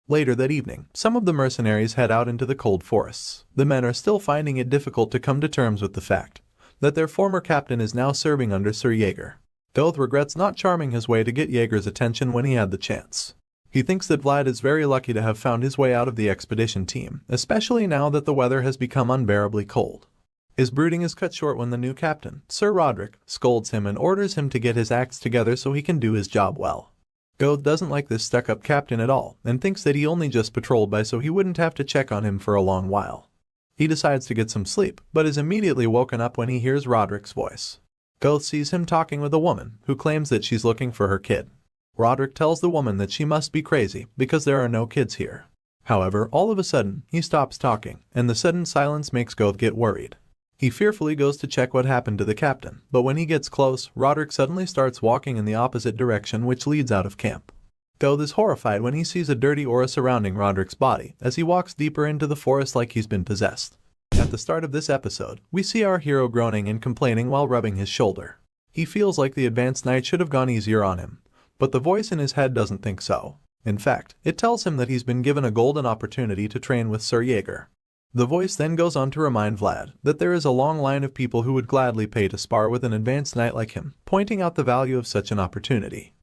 A: Later that evening, some of the mercenaries head out into the cold forests. The men are still finding it difficult to come to terms with the fact that their former captain is now serving under Sir Jaeger. Goth regrets not charming his way to get Jaeger's attention when he had the chance. He thinks that Vlad is very lucky to have found his way out of the expedition team, especially now that the weather has become unbearably cold. His brooding is cut short when the new captain, Sir Roderick, scolds him and orders him to get his acts together so he can do his job well. Goth doesn't like this stuck-up captain at all and thinks that he only just patrolled by so he wouldn't have to check on him for a long while. He decides to get some sleep, but is immediately woken up when he hears Roderick's voice. Goth sees him talking with a woman who claims that she's looking for her kid. Roderick tells the woman that she must be crazy because there are no kids here. However, all of a sudden, he stops talking, and the sudden silence makes Goth get worried. He fearfully goes to check what happened to the captain, but when he gets close, Roderick suddenly starts walking in the opposite direction, which leads out of camp. Goth is horrified when he sees a dirty aura surrounding Roderick's body as he walks deeper into the forest like he's been possessed. At the start of this episode, we see our hero groaning and complaining while rubbing his shoulder. He feels like the advanced knight should have gone easier on him, but the voice in his head doesn't think so. In fact, it tells him that he's been given a golden opportunity to train with Sir Jaeger. The voice then goes on to remind Vlad that there is a long line of people who would gladly pay to spar with an advanced knight like him, pointing out the value of such an opportunity.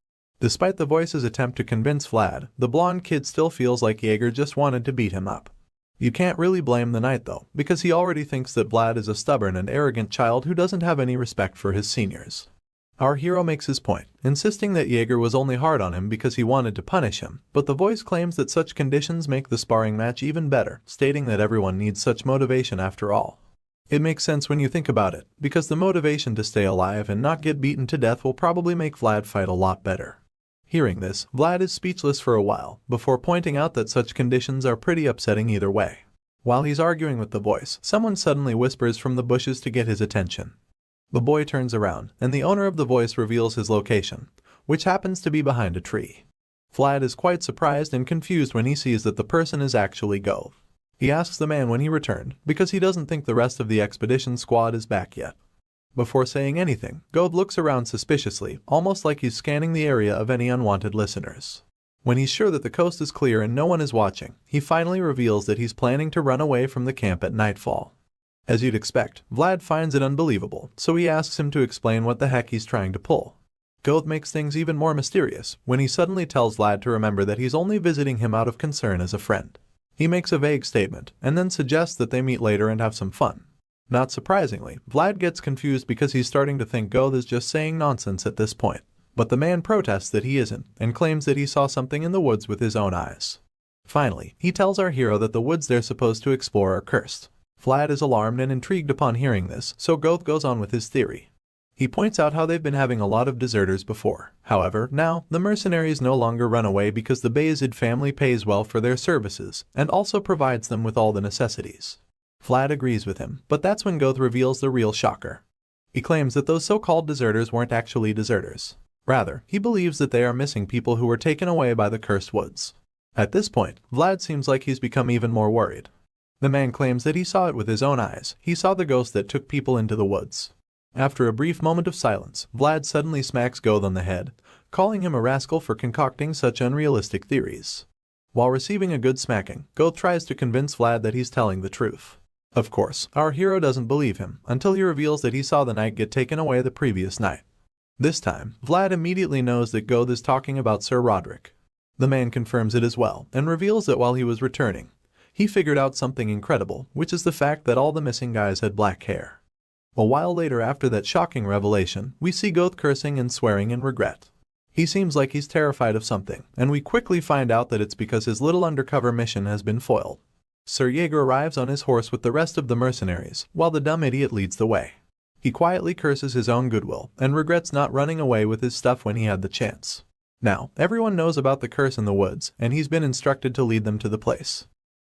A: Despite the voice's attempt to convince Vlad, the blonde kid still feels like Jaeger just wanted to beat him up. You can't really blame the knight though, because he already thinks that Vlad is a stubborn and arrogant child who doesn't have any respect for his seniors. Our hero makes his point, insisting that Jaeger was only hard on him because he wanted to punish him, but the voice claims that such conditions make the sparring match even better, stating that everyone needs such motivation after all. It makes sense when you think about it, because the motivation to stay alive and not get beaten to death will probably make Vlad fight a lot better. Hearing this, Vlad is speechless for a while, before pointing out that such conditions are pretty upsetting either way. While he's arguing with the voice, someone suddenly whispers from the bushes to get his attention. The boy turns around, and the owner of the voice reveals his location, which happens to be behind a tree. Vlad is quite surprised and confused when he sees that the person is actually Goth. He asks the man when he returned, because he doesn't think the rest of the expedition squad is back yet. Before saying anything, Goth looks around suspiciously, almost like he's scanning the area of any unwanted listeners. When he's sure that the coast is clear and no one is watching, he finally reveals that he's planning to run away from the camp at nightfall. As you'd expect, Vlad finds it unbelievable, so he asks him to explain what the heck he's trying to pull. Goth makes things even more mysterious when he suddenly tells Vlad to remember that he's only visiting him out of concern as a friend. He makes a vague statement, and then suggests that they meet later and have some fun. Not surprisingly, Vlad gets confused because he's starting to think Goth is just saying nonsense at this point. But the man protests that he isn't and claims that he saw something in the woods with his own eyes. Finally, he tells our hero that the woods they're supposed to explore are cursed. Vlad is alarmed and intrigued upon hearing this, so Goth goes on with his theory. He points out how they've been having a lot of deserters before. However, now, the mercenaries no longer run away because the Bayezid family pays well for their services and also provides them with all the necessities. Vlad agrees with him, but that's when Goth reveals the real shocker. He claims that those so-called deserters weren't actually deserters. Rather, he believes that they are missing people who were taken away by the cursed woods. At this point, Vlad seems like he's become even more worried. The man claims that he saw it with his own eyes. He saw the ghost that took people into the woods. After a brief moment of silence, Vlad suddenly smacks Goth on the head, calling him a rascal for concocting such unrealistic theories. While receiving a good smacking, Goth tries to convince Vlad that he's telling the truth. Of course, our hero doesn't believe him until he reveals that he saw the knight get taken away the previous night. This time, Vlad immediately knows that Goth is talking about Sir Roderick. The man confirms it as well and reveals that while he was returning, he figured out something incredible, which is the fact that all the missing guys had black hair. A while later after that shocking revelation, we see Goth cursing and swearing in regret. He seems like he's terrified of something, and we quickly find out that it's because his little undercover mission has been foiled. Sir Jaeger arrives on his horse with the rest of the mercenaries, while the dumb idiot leads the way. He quietly curses his own goodwill and regrets not running away with his stuff when he had the chance. Now, everyone knows about the curse in the woods, and he's been instructed to lead them to the place.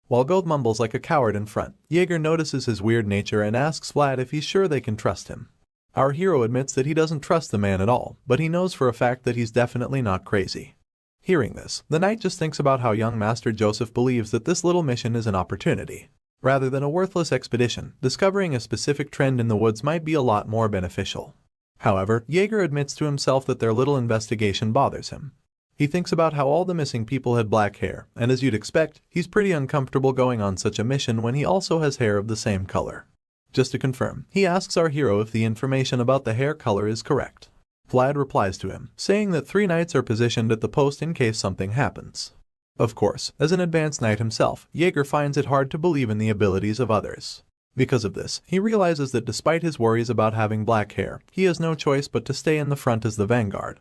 A: While Goth mumbles like a coward in front, Jaeger notices his weird nature and asks Vlad if he's sure they can trust him. Our hero admits that he doesn't trust the man at all, but he knows for a fact that he's definitely not crazy. Hearing this, the knight just thinks about how young Master Joseph believes that this little mission is an opportunity. Rather than a worthless expedition, discovering a specific trend in the woods might be a lot more beneficial. However, Jaeger admits to himself that their little investigation bothers him. He thinks about how all the missing people had black hair, and as you'd expect, he's pretty uncomfortable going on such a mission when he also has hair of the same color. Just to confirm, he asks our hero if the information about the hair color is correct. Vlad replies to him, saying that 3 knights are positioned at the post in case something happens. Of course, as an advanced knight himself, Jaeger finds it hard to believe in the abilities of others. Because of this, he realizes that despite his worries about having black hair, he has no choice but to stay in the front as the vanguard.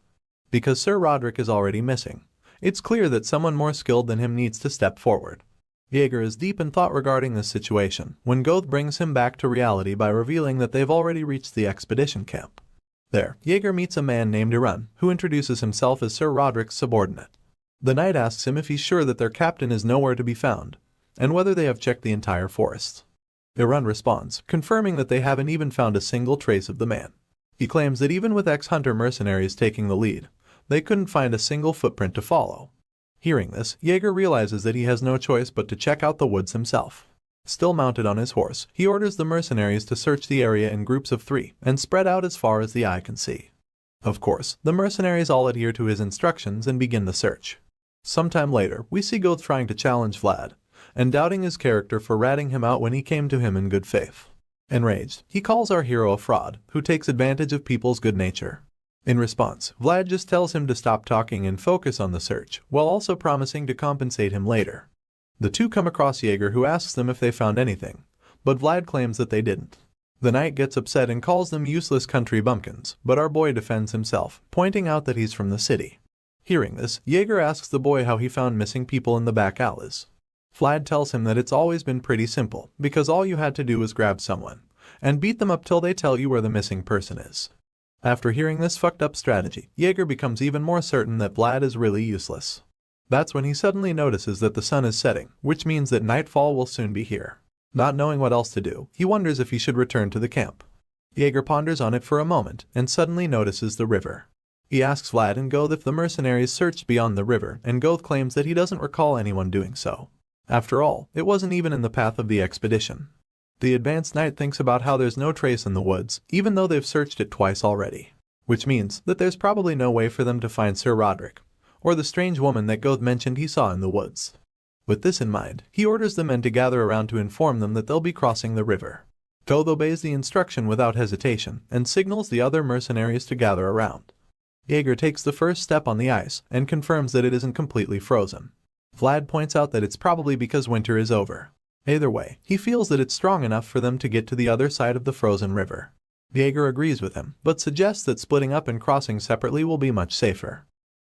A: Because Sir Roderick is already missing, it's clear that someone more skilled than him needs to step forward. Jaeger is deep in thought regarding this situation when Goth brings him back to reality by revealing that they've already reached the expedition camp. There, Jaeger meets a man named Irun, who introduces himself as Sir Roderick's subordinate. The knight asks him if he's sure that their captain is nowhere to be found, and whether they have checked the entire forest. Irun responds, confirming that they haven't even found a single trace of the man. He claims that even with ex-hunter mercenaries taking the lead, they couldn't find a single footprint to follow. Hearing this, Jaeger realizes that he has no choice but to check out the woods himself. Still mounted on his horse, he orders the mercenaries to search the area in groups of 3 and spread out as far as the eye can see. Of course, the mercenaries all adhere to his instructions and begin the search. Sometime later, we see Goth trying to challenge Vlad, and doubting his character for ratting him out when he came to him in good faith. Enraged, he calls our hero a fraud, who takes advantage of people's good nature. In response, Vlad just tells him to stop talking and focus on the search, while also promising to compensate him later. The two come across Jaeger, who asks them if they found anything, but Vlad claims that they didn't. The knight gets upset and calls them useless country bumpkins, but our boy defends himself, pointing out that he's from the city. Hearing this, Jaeger asks the boy how he found missing people in the back alleys. Vlad tells him that it's always been pretty simple, because all you had to do was grab someone, and beat them up till they tell you where the missing person is. After hearing this fucked up strategy, Jaeger becomes even more certain that Vlad is really useless. That's when he suddenly notices that the sun is setting, which means that nightfall will soon be here. Not knowing what else to do, he wonders if he should return to the camp. Jaeger ponders on it for a moment, and suddenly notices the river. He asks Vlad and Goth if the mercenaries searched beyond the river, and Goth claims that he doesn't recall anyone doing so. After all, it wasn't even in the path of the expedition. The advanced knight thinks about how there's no trace in the woods, even though they've searched it twice already. Which means that there's probably no way for them to find Sir Roderick, or the strange woman that Goth mentioned he saw in the woods. With this in mind, he orders the men to gather around to inform them that they'll be crossing the river. Goth obeys the instruction without hesitation, and signals the other mercenaries to gather around. Jaeger takes the first step on the ice, and confirms that it isn't completely frozen. Vlad points out that it's probably because winter is over. Either way, he feels that it's strong enough for them to get to the other side of the frozen river. Jaeger agrees with him, but suggests that splitting up and crossing separately will be much safer.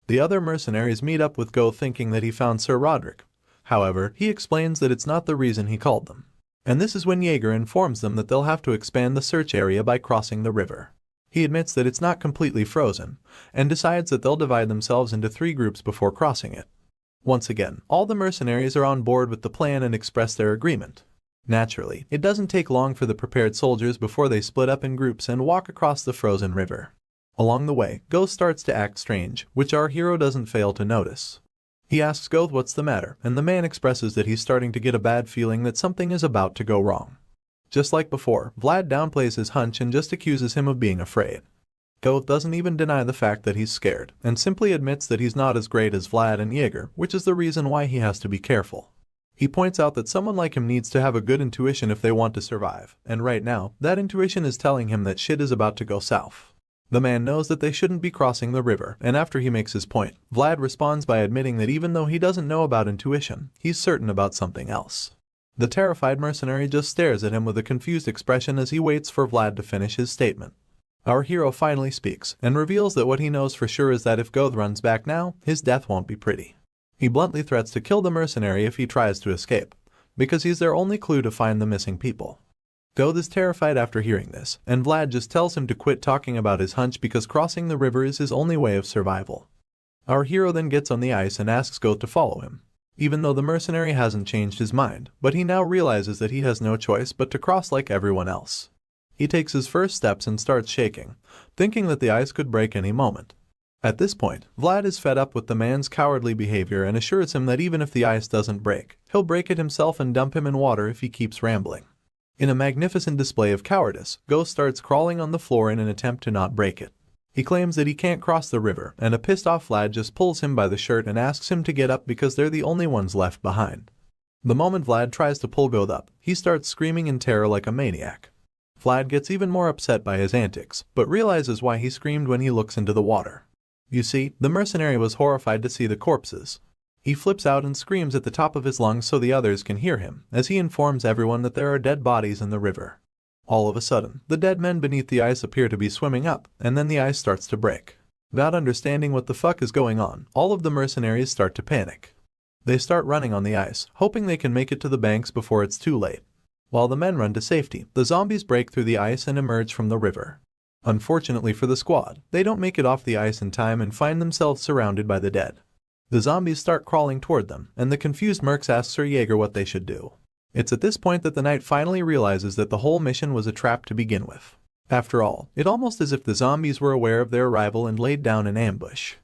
A: The other mercenaries meet up with Go thinking that he found Sir Roderick. However, he explains that it's not the reason he called them. And this is when Jaeger informs them that they'll have to expand the search area by crossing the river. He admits that it's not completely frozen, and decides that they'll divide themselves into 3 groups before crossing it. Once again, all the mercenaries are on board with the plan and express their agreement. Naturally, it doesn't take long for the prepared soldiers before they split up in groups and walk across the frozen river. Along the way, Go starts to act strange, which our hero doesn't fail to notice. He asks Go what's the matter, and the man expresses that he's starting to get a bad feeling that something is about to go wrong. Just like before, Vlad downplays his hunch and just accuses him of being afraid. Go doesn't even deny the fact that he's scared, and simply admits that he's not as great as Vlad and Jaeger, which is the reason why he has to be careful. He points out that someone like him needs to have a good intuition if they want to survive, and right now, that intuition is telling him that shit is about to go south. The man knows that they shouldn't be crossing the river, and after he makes his point, Vlad responds by admitting that even though he doesn't know about intuition, he's certain about something else. The terrified mercenary just stares at him with a confused expression as he waits for Vlad to finish his statement. Our hero finally speaks, and reveals that what he knows for sure is that if Goth runs back now, his death won't be pretty. He bluntly threats to kill the mercenary if he tries to escape, because he's their only clue to find the missing people. Goth is terrified after hearing this, and Vlad just tells him to quit talking about his hunch because crossing the river is his only way of survival. Our hero then gets on the ice and asks Goth to follow him, even though the mercenary hasn't changed his mind, but he now realizes that he has no choice but to cross like everyone else. He takes his first steps and starts shaking, thinking that the ice could break any moment. At this point, Vlad is fed up with the man's cowardly behavior and assures him that even if the ice doesn't break, he'll break it himself and dump him in water if he keeps rambling. In a magnificent display of cowardice, Ghost starts crawling on the floor in an attempt to not break it. He claims that he can't cross the river, and a pissed-off Vlad just pulls him by the shirt and asks him to get up because they're the only ones left behind. The moment Vlad tries to pull Ghost up, he starts screaming in terror like a maniac. Vlad gets even more upset by his antics, but realizes why he screamed when he looks into the water. You see, the mercenary was horrified to see the corpses. He flips out and screams at the top of his lungs so the others can hear him, as he informs everyone that there are dead bodies in the river. All of a sudden, the dead men beneath the ice appear to be swimming up, and then the ice starts to break. Without understanding what the fuck is going on, all of the mercenaries start to panic. They start running on the ice, hoping they can make it to the banks before it's too late. While the men run to safety, the zombies break through the ice and emerge from the river. Unfortunately for the squad, they don't make it off the ice in time and find themselves surrounded by the dead. The zombies start crawling toward them, and the confused mercs ask Sir Jaeger what they should do. It's at this point that the knight finally realizes that the whole mission was a trap to begin with. After all, it's almost as if the zombies were aware of their arrival and laid down an ambush.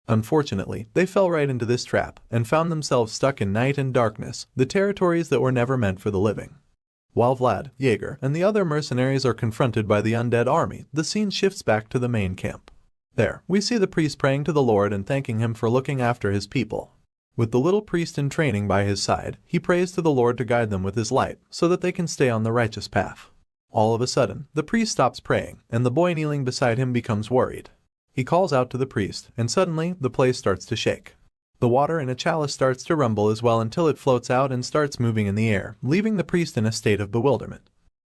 A: Unfortunately, they fell right into this trap, and found themselves stuck in night and darkness, the territories that were never meant for the living. While Vlad, Jaeger, and the other mercenaries are confronted by the undead army, the scene shifts back to the main camp. There, we see the priest praying to the Lord and thanking him for looking after his people. With the little priest in training by his side, he prays to the Lord to guide them with his light, so that they can stay on the righteous path. All of a sudden, the priest stops praying, and the boy kneeling beside him becomes worried. He calls out to the priest, and suddenly, the place starts to shake. The water in a chalice starts to rumble as well until it floats out and starts moving in the air, leaving the priest in a state of bewilderment.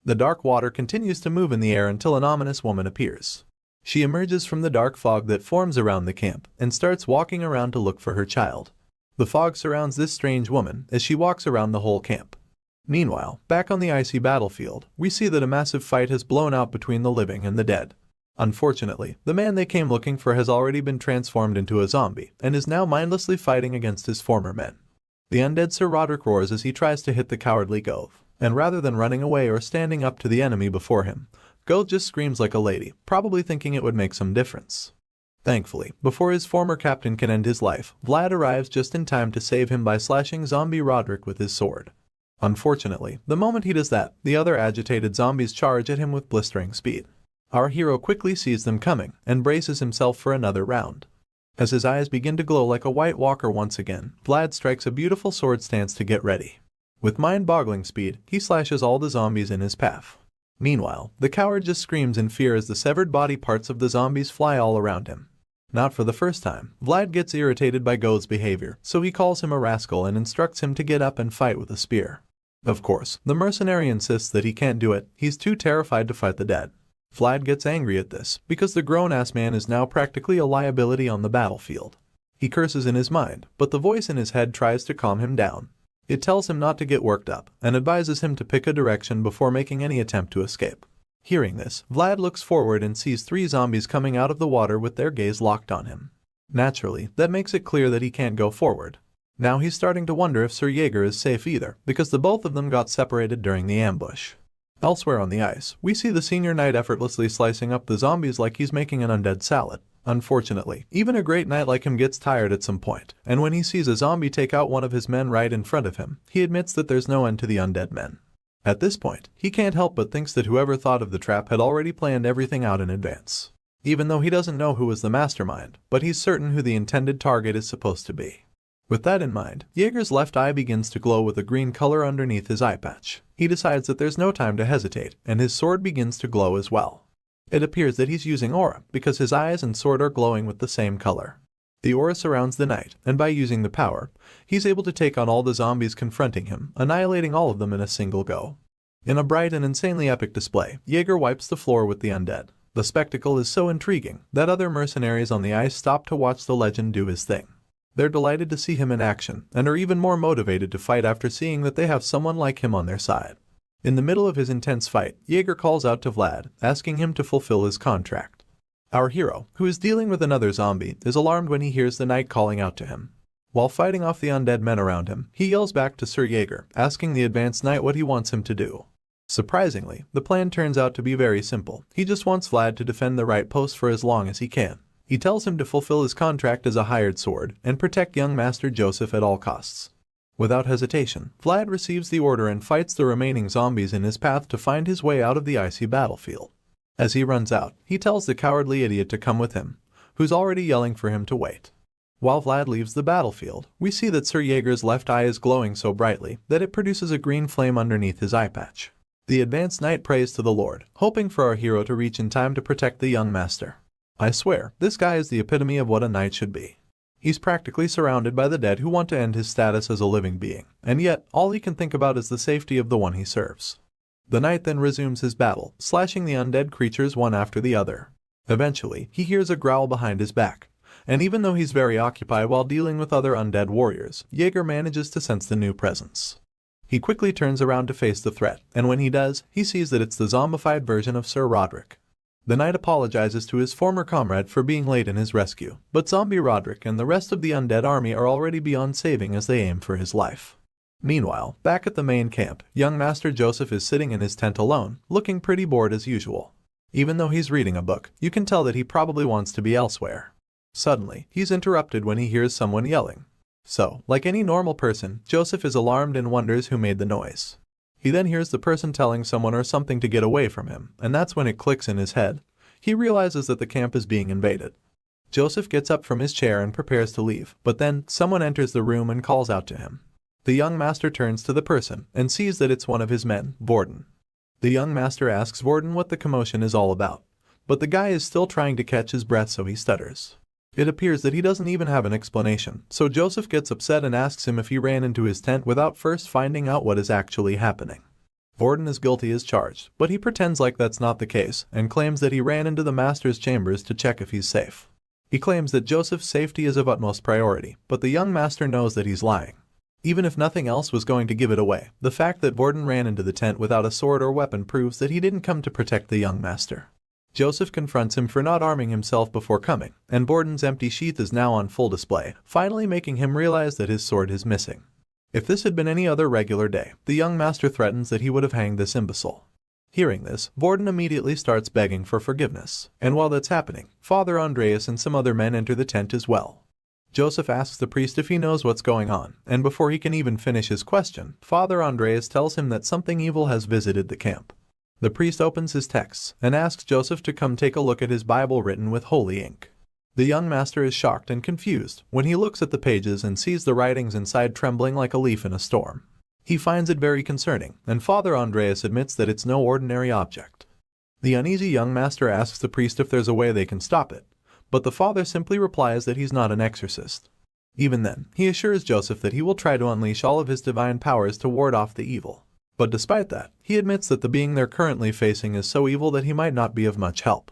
A: The dark water continues to move in the air until an ominous woman appears. She emerges from the dark fog that forms around the camp, and starts walking around to look for her child. The fog surrounds this strange woman as she walks around the whole camp. Meanwhile, back on the icy battlefield, we see that a massive fight has blown out between the living and the dead. Unfortunately, the man they came looking for has already been transformed into a zombie, and is now mindlessly fighting against his former men. The undead Sir Roderick roars as he tries to hit the cowardly Gove, and rather than running away or standing up to the enemy before him, Gove just screams like a lady, probably thinking it would make some difference. Thankfully, before his former captain can end his life, Vlad arrives just in time to save him by slashing zombie Roderick with his sword. Unfortunately, the moment he does that, the other agitated zombies charge at him with blistering speed. Our hero quickly sees them coming, and braces himself for another round. As his eyes begin to glow like a white walker once again, Vlad strikes a beautiful sword stance to get ready. With mind-boggling speed, he slashes all the zombies in his path. Meanwhile, the coward just screams in fear as the severed body parts of the zombies fly all around him. Not for the first time, Vlad gets irritated by Gove's behavior, so he calls him a rascal and instructs him to get up and fight with a spear. Of course, the mercenary insists that he can't do it, he's too terrified to fight the dead. Vlad gets angry at this because the grown-ass man is now practically a liability on the battlefield. He curses in his mind, but the voice in his head tries to calm him down. It tells him not to get worked up and advises him to pick a direction before making any attempt to escape. Hearing this, Vlad looks forward and sees 3 zombies coming out of the water with their gaze locked on him. Naturally, that makes it clear that he can't go forward. Now he's starting to wonder if Sir Jaeger is safe either, because the both of them got separated during the ambush. Elsewhere on the ice, we see the senior knight effortlessly slicing up the zombies like he's making an undead salad. Unfortunately, even a great knight like him gets tired at some point, and when he sees a zombie take out one of his men right in front of him, he admits that there's no end to the undead men. At this point, he can't help but thinks that whoever thought of the trap had already planned everything out in advance. Even though he doesn't know who was the mastermind, but he's certain who the intended target is supposed to be. With that in mind, Jaeger's left eye begins to glow with a green color underneath his eye patch. He decides that there's no time to hesitate, and his sword begins to glow as well. It appears that he's using aura, because his eyes and sword are glowing with the same color. The aura surrounds the knight, and by using the power, he's able to take on all the zombies confronting him, annihilating all of them in a single go. In a bright and insanely epic display, Jaeger wipes the floor with the undead. The spectacle is so intriguing that other mercenaries on the ice stop to watch the legend do his thing. They're delighted to see him in action, and are even more motivated to fight after seeing that they have someone like him on their side. In the middle of his intense fight, Jaeger calls out to Vlad, asking him to fulfill his contract. Our hero, who is dealing with another zombie, is alarmed when he hears the knight calling out to him. While fighting off the undead men around him, he yells back to Sir Jaeger, asking the advanced knight what he wants him to do. Surprisingly, the plan turns out to be very simple. He just wants Vlad to defend the right post for as long as he can. He tells him to fulfill his contract as a hired sword and protect young Master Joseph at all costs. Without hesitation, Vlad receives the order and fights the remaining zombies in his path to find his way out of the icy battlefield. As he runs out, he tells the cowardly idiot to come with him, who's already yelling for him to wait. While Vlad leaves the battlefield, we see that Sir Jaeger's left eye is glowing so brightly that it produces a green flame underneath his eye patch. The advanced knight prays to the Lord, hoping for our hero to reach in time to protect the young master. I swear, this guy is the epitome of what a knight should be. He's practically surrounded by the dead who want to end his status as a living being, and yet all he can think about is the safety of the one he serves. The knight then resumes his battle, slashing the undead creatures one after the other. Eventually, he hears a growl behind his back, and even though he's very occupied while dealing with other undead warriors, Jaeger manages to sense the new presence. He quickly turns around to face the threat, and when he does, he sees that it's the zombified version of Sir Roderick. The knight apologizes to his former comrade for being late in his rescue, but Zombie Roderick and the rest of the undead army are already beyond saving as they aim for his life. Meanwhile, back at the main camp, young Master Joseph is sitting in his tent alone, looking pretty bored as usual. Even though he's reading a book, you can tell that he probably wants to be elsewhere. Suddenly, he's interrupted when he hears someone yelling. So, like any normal person, Joseph is alarmed and wonders who made the noise. He then hears the person telling someone or something to get away from him, and that's when it clicks in his head. He realizes that the camp is being invaded. Joseph gets up from his chair and prepares to leave, but then someone enters the room and calls out to him. The young master turns to the person and sees that it's one of his men, Vorden. The young master asks Vorden what the commotion is all about, but the guy is still trying to catch his breath, so he stutters. It appears that he doesn't even have an explanation, so Joseph gets upset and asks him if he ran into his tent without first finding out what is actually happening. Vorden is guilty as charged, but he pretends like that's not the case and claims that he ran into the master's chambers to check if he's safe. He claims that Joseph's safety is of utmost priority, but the young master knows that he's lying. Even if nothing else was going to give it away, the fact that Vorden ran into the tent without a sword or weapon proves that he didn't come to protect the young master. Joseph confronts him for not arming himself before coming, and Vorden's empty sheath is now on full display, finally making him realize that his sword is missing. If this had been any other regular day, the young master threatens that he would have hanged this imbecile. Hearing this, Vorden immediately starts begging for forgiveness, and while that's happening, Father Andreas and some other men enter the tent as well. Joseph asks the priest if he knows what's going on, and before he can even finish his question, Father Andreas tells him that something evil has visited the camp. The priest opens his texts and asks Joseph to come take a look at his Bible written with holy ink. The young master is shocked and confused when he looks at the pages and sees the writings inside trembling like a leaf in a storm. He finds it very concerning, and Father Andreas admits that it's no ordinary object. The uneasy young master asks the priest if there's a way they can stop it, but the father simply replies that he's not an exorcist. Even then, he assures Joseph that he will try to unleash all of his divine powers to ward off the evil. But despite that, he admits that the being they're currently facing is so evil that he might not be of much help.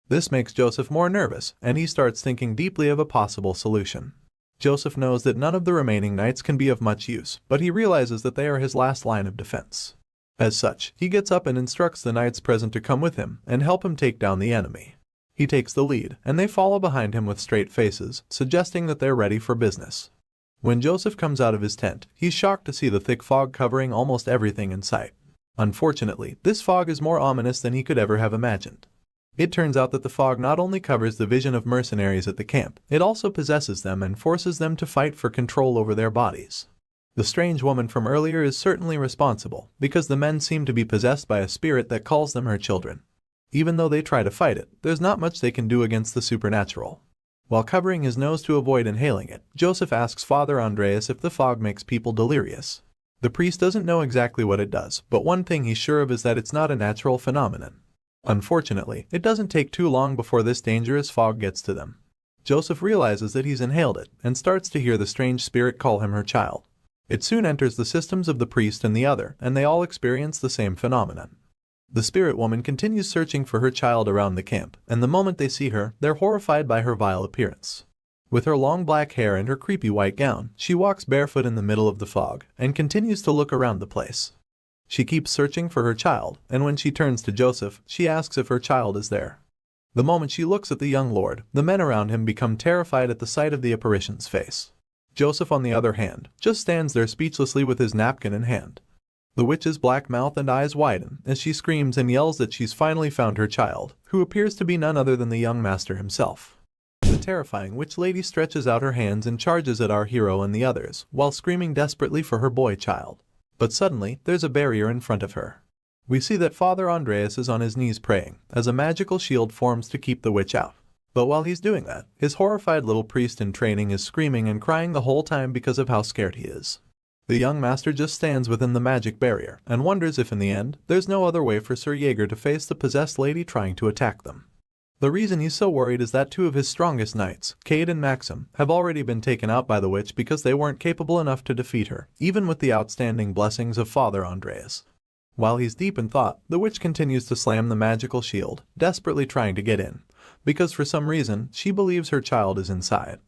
A: This makes Joseph more nervous, and he starts thinking deeply of a possible solution. Joseph knows that none of the remaining knights can be of much use, but he realizes that they are his last line of defense. As such, he gets up and instructs the knights present to come with him and help him take down the enemy. He takes the lead, and they follow behind him with straight faces, suggesting that they're ready for business. When Joseph comes out of his tent, he's shocked to see the thick fog covering almost everything in sight. Unfortunately, this fog is more ominous than he could ever have imagined. It turns out that the fog not only covers the vision of mercenaries at the camp, it also possesses them and forces them to fight for control over their bodies. The strange woman from earlier is certainly responsible, because the men seem to be possessed by a spirit that calls them her children. Even though they try to fight it, there's not much they can do against the supernatural. While covering his nose to avoid inhaling it, Joseph asks Father Andreas if the fog makes people delirious. The priest doesn't know exactly what it does, but one thing he's sure of is that it's not a natural phenomenon. Unfortunately, it doesn't take too long before this dangerous fog gets to them. Joseph realizes that he's inhaled it and starts to hear the strange spirit call him her child. It soon enters the systems of the priest and the other, and they all experience the same phenomenon. The spirit woman continues searching for her child around the camp, and the moment they see her, they're horrified by her vile appearance. With her long black hair and her creepy white gown, she walks barefoot in the middle of the fog and continues to look around the place. She keeps searching for her child, and when she turns to Joseph, she asks if her child is there. The moment she looks at the young lord, the men around him become terrified at the sight of the apparition's face. Joseph, on the other hand, just stands there speechlessly with his napkin in hand. The witch's black mouth and eyes widen as she screams and yells that she's finally found her child, who appears to be none other than the young master himself. The terrifying witch lady stretches out her hands and charges at our hero and the others, while screaming desperately for her boy child. But suddenly, there's a barrier in front of her. We see that Father Andreas is on his knees praying, as a magical shield forms to keep the witch out. But while he's doing that, his horrified little priest in training is screaming and crying the whole time because of how scared he is. The young master just stands within the magic barrier and wonders if in the end, there's no other way for Sir Jaeger to face the possessed lady trying to attack them. The reason he's so worried is that two of his strongest knights, Cade and Maxim, have already been taken out by the witch because they weren't capable enough to defeat her, even with the outstanding blessings of Father Andreas. While he's deep in thought, the witch continues to slam the magical shield, desperately trying to get in, because for some reason, she believes her child is inside.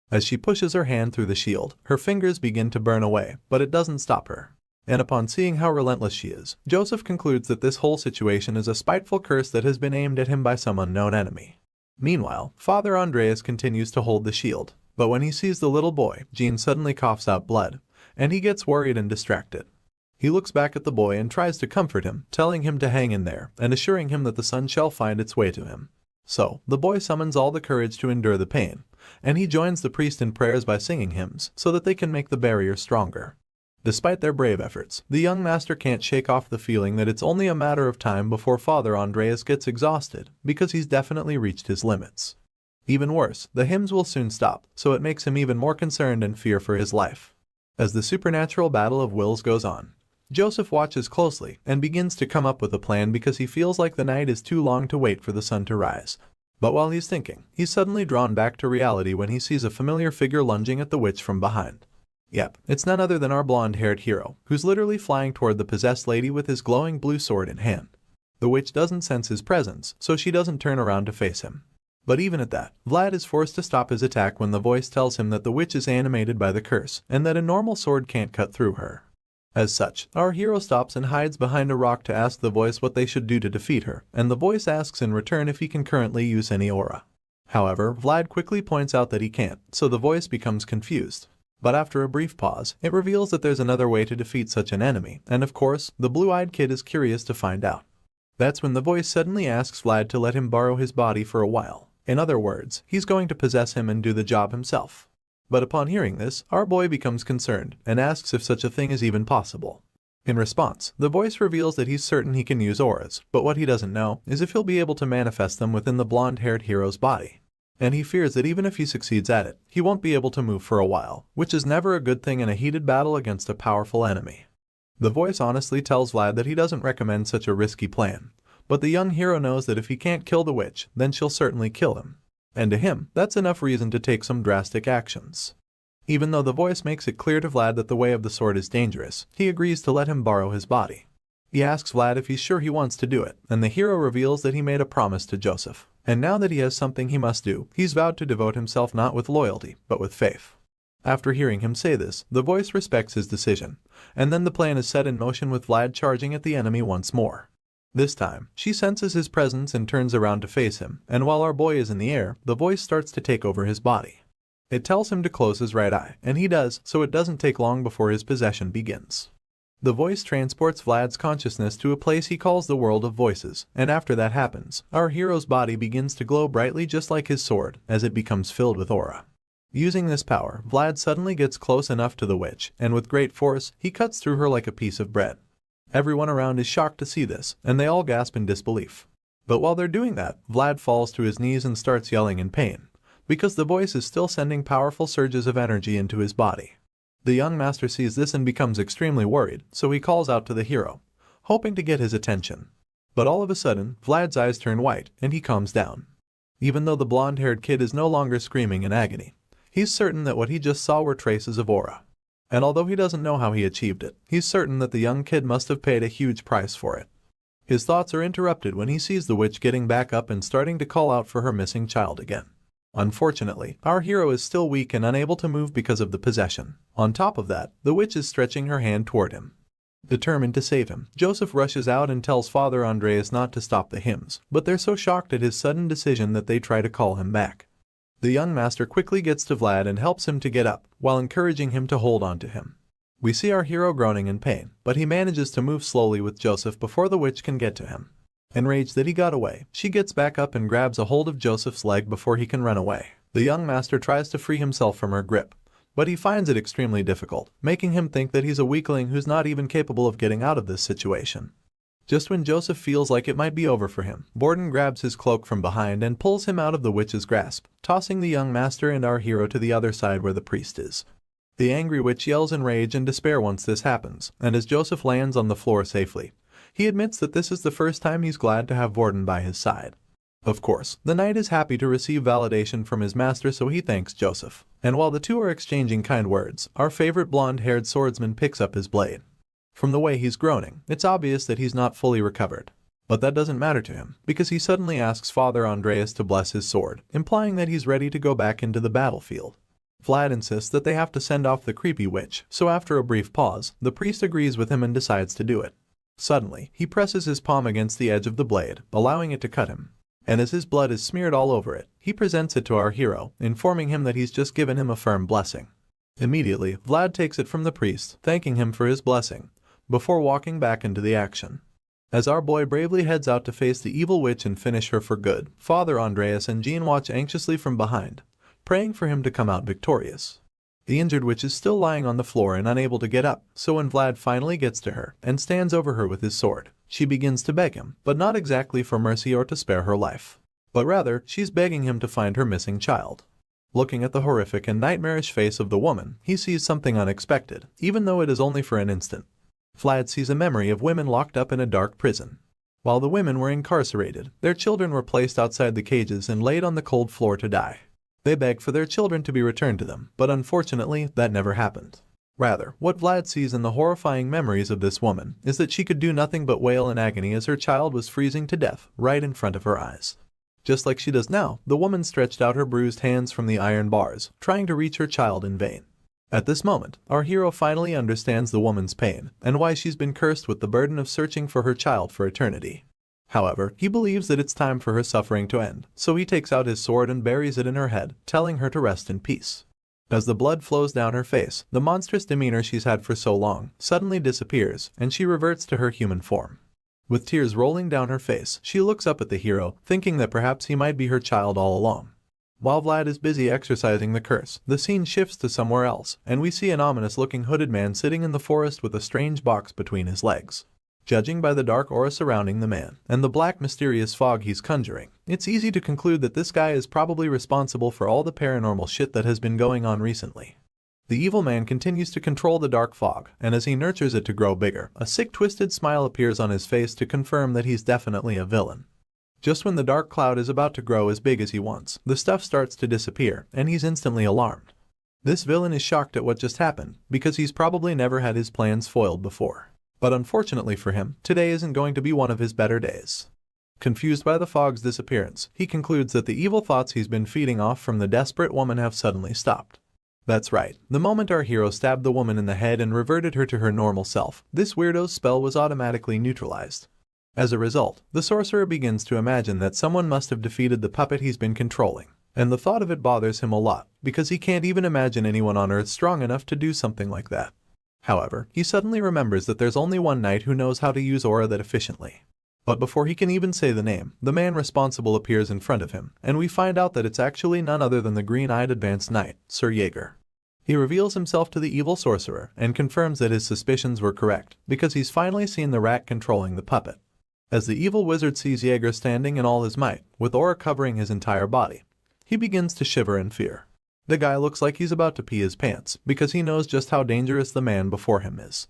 A: As she pushes her hand through the shield, her fingers begin to burn away, but it doesn't stop her. And upon seeing how relentless she is, Joseph concludes that this whole situation is a spiteful curse that has been aimed at him by some unknown enemy. Meanwhile, Father Andreas continues to hold the shield, but when he sees the little boy, Jean suddenly coughs out blood, and he gets worried and distracted. He looks back at the boy and tries to comfort him, telling him to hang in there and assuring him that the sun shall find its way to him. So, the boy summons all the courage to endure the pain, and he joins the priest in prayers by singing hymns so that they can make the barrier stronger. Despite their brave efforts, the young master can't shake off the feeling that it's only a matter of time before Father Andreas gets exhausted, because he's definitely reached his limits. Even worse, the hymns will soon stop, so it makes him even more concerned and fear for his life. As the supernatural battle of wills goes on, Joseph watches closely and begins to come up with a plan because he feels like the night is too long to wait for the sun to rise. But while he's thinking, he's suddenly drawn back to reality when he sees a familiar figure lunging at the witch from behind. Yep, it's none other than our blonde-haired hero, who's literally flying toward the possessed lady with his glowing blue sword in hand. The witch doesn't sense his presence, so she doesn't turn around to face him. But even at that, Vlad is forced to stop his attack when the voice tells him that the witch is animated by the curse, and that a normal sword can't cut through her. As such, our hero stops and hides behind a rock to ask the voice what they should do to defeat her, and the voice asks in return if he can currently use any aura. However, Vlad quickly points out that he can't, so the voice becomes confused. But after a brief pause, it reveals that there's another way to defeat such an enemy, and of course, the blue-eyed kid is curious to find out. That's when the voice suddenly asks Vlad to let him borrow his body for a while. In other words, he's going to possess him and do the job himself. But upon hearing this, our boy becomes concerned and asks if such a thing is even possible. In response, the voice reveals that he's certain he can use auras, but what he doesn't know is if he'll be able to manifest them within the blonde-haired hero's body. And he fears that even if he succeeds at it, he won't be able to move for a while, which is never a good thing in a heated battle against a powerful enemy. The voice honestly tells Vlad that he doesn't recommend such a risky plan, but the young hero knows that if he can't kill the witch, then she'll certainly kill him. And to him, that's enough reason to take some drastic actions. Even though the voice makes it clear to Vlad that the way of the sword is dangerous, he agrees to let him borrow his body. He asks Vlad if he's sure he wants to do it, and the hero reveals that he made a promise to Joseph. And now that he has something he must do, he's vowed to devote himself not with loyalty, but with faith. After hearing him say this, the voice respects his decision, and then the plan is set in motion with Vlad charging at the enemy once more. This time, she senses his presence and turns around to face him, and while our boy is in the air, the voice starts to take over his body. It tells him to close his right eye, and he does, so it doesn't take long before his possession begins. The voice transports Vlad's consciousness to a place he calls the world of voices, and after that happens, our hero's body begins to glow brightly just like his sword, as it becomes filled with aura. Using this power, Vlad suddenly gets close enough to the witch, and with great force, he cuts through her like a piece of bread. Everyone around is shocked to see this, and they all gasp in disbelief. But while they're doing that, Vlad falls to his knees and starts yelling in pain, because the voice is still sending powerful surges of energy into his body. The young master sees this and becomes extremely worried, so he calls out to the hero, hoping to get his attention. But all of a sudden, Vlad's eyes turn white, and he calms down. Even though the blonde-haired kid is no longer screaming in agony, he's certain that what he just saw were traces of aura. And although he doesn't know how he achieved it, he's certain that the young kid must have paid a huge price for it. His thoughts are interrupted when he sees the witch getting back up and starting to call out for her missing child again. Unfortunately, our hero is still weak and unable to move because of the possession. On top of that, the witch is stretching her hand toward him. Determined to save him, Joseph rushes out and tells Father Andreas not to stop the hymns, but they're so shocked at his sudden decision that they try to call him back. The young master quickly gets to Vlad and helps him to get up, while encouraging him to hold on to him. We see our hero groaning in pain, but he manages to move slowly with Joseph before the witch can get to him. Enraged that he got away, she gets back up and grabs a hold of Joseph's leg before he can run away. The young master tries to free himself from her grip, but he finds it extremely difficult, making him think that he's a weakling who's not even capable of getting out of this situation. Just when Joseph feels like it might be over for him, Borden grabs his cloak from behind and pulls him out of the witch's grasp, tossing the young master and our hero to the other side where the priest is. The angry witch yells in rage and despair once this happens, and as Joseph lands on the floor safely, he admits that this is the first time he's glad to have Borden by his side. Of course, the knight is happy to receive validation from his master, so he thanks Joseph. And while the two are exchanging kind words, our favorite blonde-haired swordsman picks up his blade. From the way he's groaning, it's obvious that he's not fully recovered. But that doesn't matter to him, because he suddenly asks Father Andreas to bless his sword, implying that he's ready to go back into the battlefield. Vlad insists that they have to send off the creepy witch, so after a brief pause, the priest agrees with him and decides to do it. Suddenly, he presses his palm against the edge of the blade, allowing it to cut him. And as his blood is smeared all over it, he presents it to our hero, informing him that he's just given him a firm blessing. Immediately, Vlad takes it from the priest, thanking him for his blessing, before walking back into the action. As our boy bravely heads out to face the evil witch and finish her for good, Father Andreas and Jean watch anxiously from behind, praying for him to come out victorious. The injured witch is still lying on the floor and unable to get up, so when Vlad finally gets to her and stands over her with his sword, she begins to beg him, but not exactly for mercy or to spare her life. But rather, she's begging him to find her missing child. Looking at the horrific and nightmarish face of the woman, he sees something unexpected, even though it is only for an instant. Vlad sees a memory of women locked up in a dark prison. While the women were incarcerated, their children were placed outside the cages and laid on the cold floor to die. They beg for their children to be returned to them, but unfortunately, that never happened. Rather, what Vlad sees in the horrifying memories of this woman is that she could do nothing but wail in agony as her child was freezing to death right in front of her eyes. Just like she does now, the woman stretched out her bruised hands from the iron bars, trying to reach her child in vain. At this moment, our hero finally understands the woman's pain and why she's been cursed with the burden of searching for her child for eternity. However, he believes that it's time for her suffering to end, so he takes out his sword and buries it in her head, telling her to rest in peace. As the blood flows down her face, the monstrous demeanor she's had for so long suddenly disappears, and she reverts to her human form. With tears rolling down her face, she looks up at the hero, thinking that perhaps he might be her child all along. While Vlad is busy exorcising the curse, the scene shifts to somewhere else, and we see an ominous-looking hooded man sitting in the forest with a strange box between his legs. Judging by the dark aura surrounding the man, and the black mysterious fog he's conjuring, it's easy to conclude that this guy is probably responsible for all the paranormal shit that has been going on recently. The evil man continues to control the dark fog, and as he nurtures it to grow bigger, a sick twisted smile appears on his face to confirm that he's definitely a villain. Just when the dark cloud is about to grow as big as he wants, the stuff starts to disappear, and he's instantly alarmed. This villain is shocked at what just happened because he's probably never had his plans foiled before. But unfortunately for him, today isn't going to be one of his better days. Confused by the fog's disappearance, he concludes that the evil thoughts he's been feeding off from the desperate woman have suddenly stopped. That's right, the moment our hero stabbed the woman in the head and reverted her to her normal self, this weirdo's spell was automatically neutralized. As a result, the sorcerer begins to imagine that someone must have defeated the puppet he's been controlling, and the thought of it bothers him a lot, because he can't even imagine anyone on Earth strong enough to do something like that. However, he suddenly remembers that there's only one knight who knows how to use aura that efficiently. But before he can even say the name, the man responsible appears in front of him, and we find out that it's actually none other than the green-eyed advanced knight, Sir Jaeger. He reveals himself to the evil sorcerer and confirms that his suspicions were correct, because he's finally seen the rat controlling the puppet. As the evil wizard sees Jaeger standing in all his might, with aura covering his entire body, he begins to shiver in fear. The guy looks like he's about to pee his pants, because he knows just how dangerous the man before him is.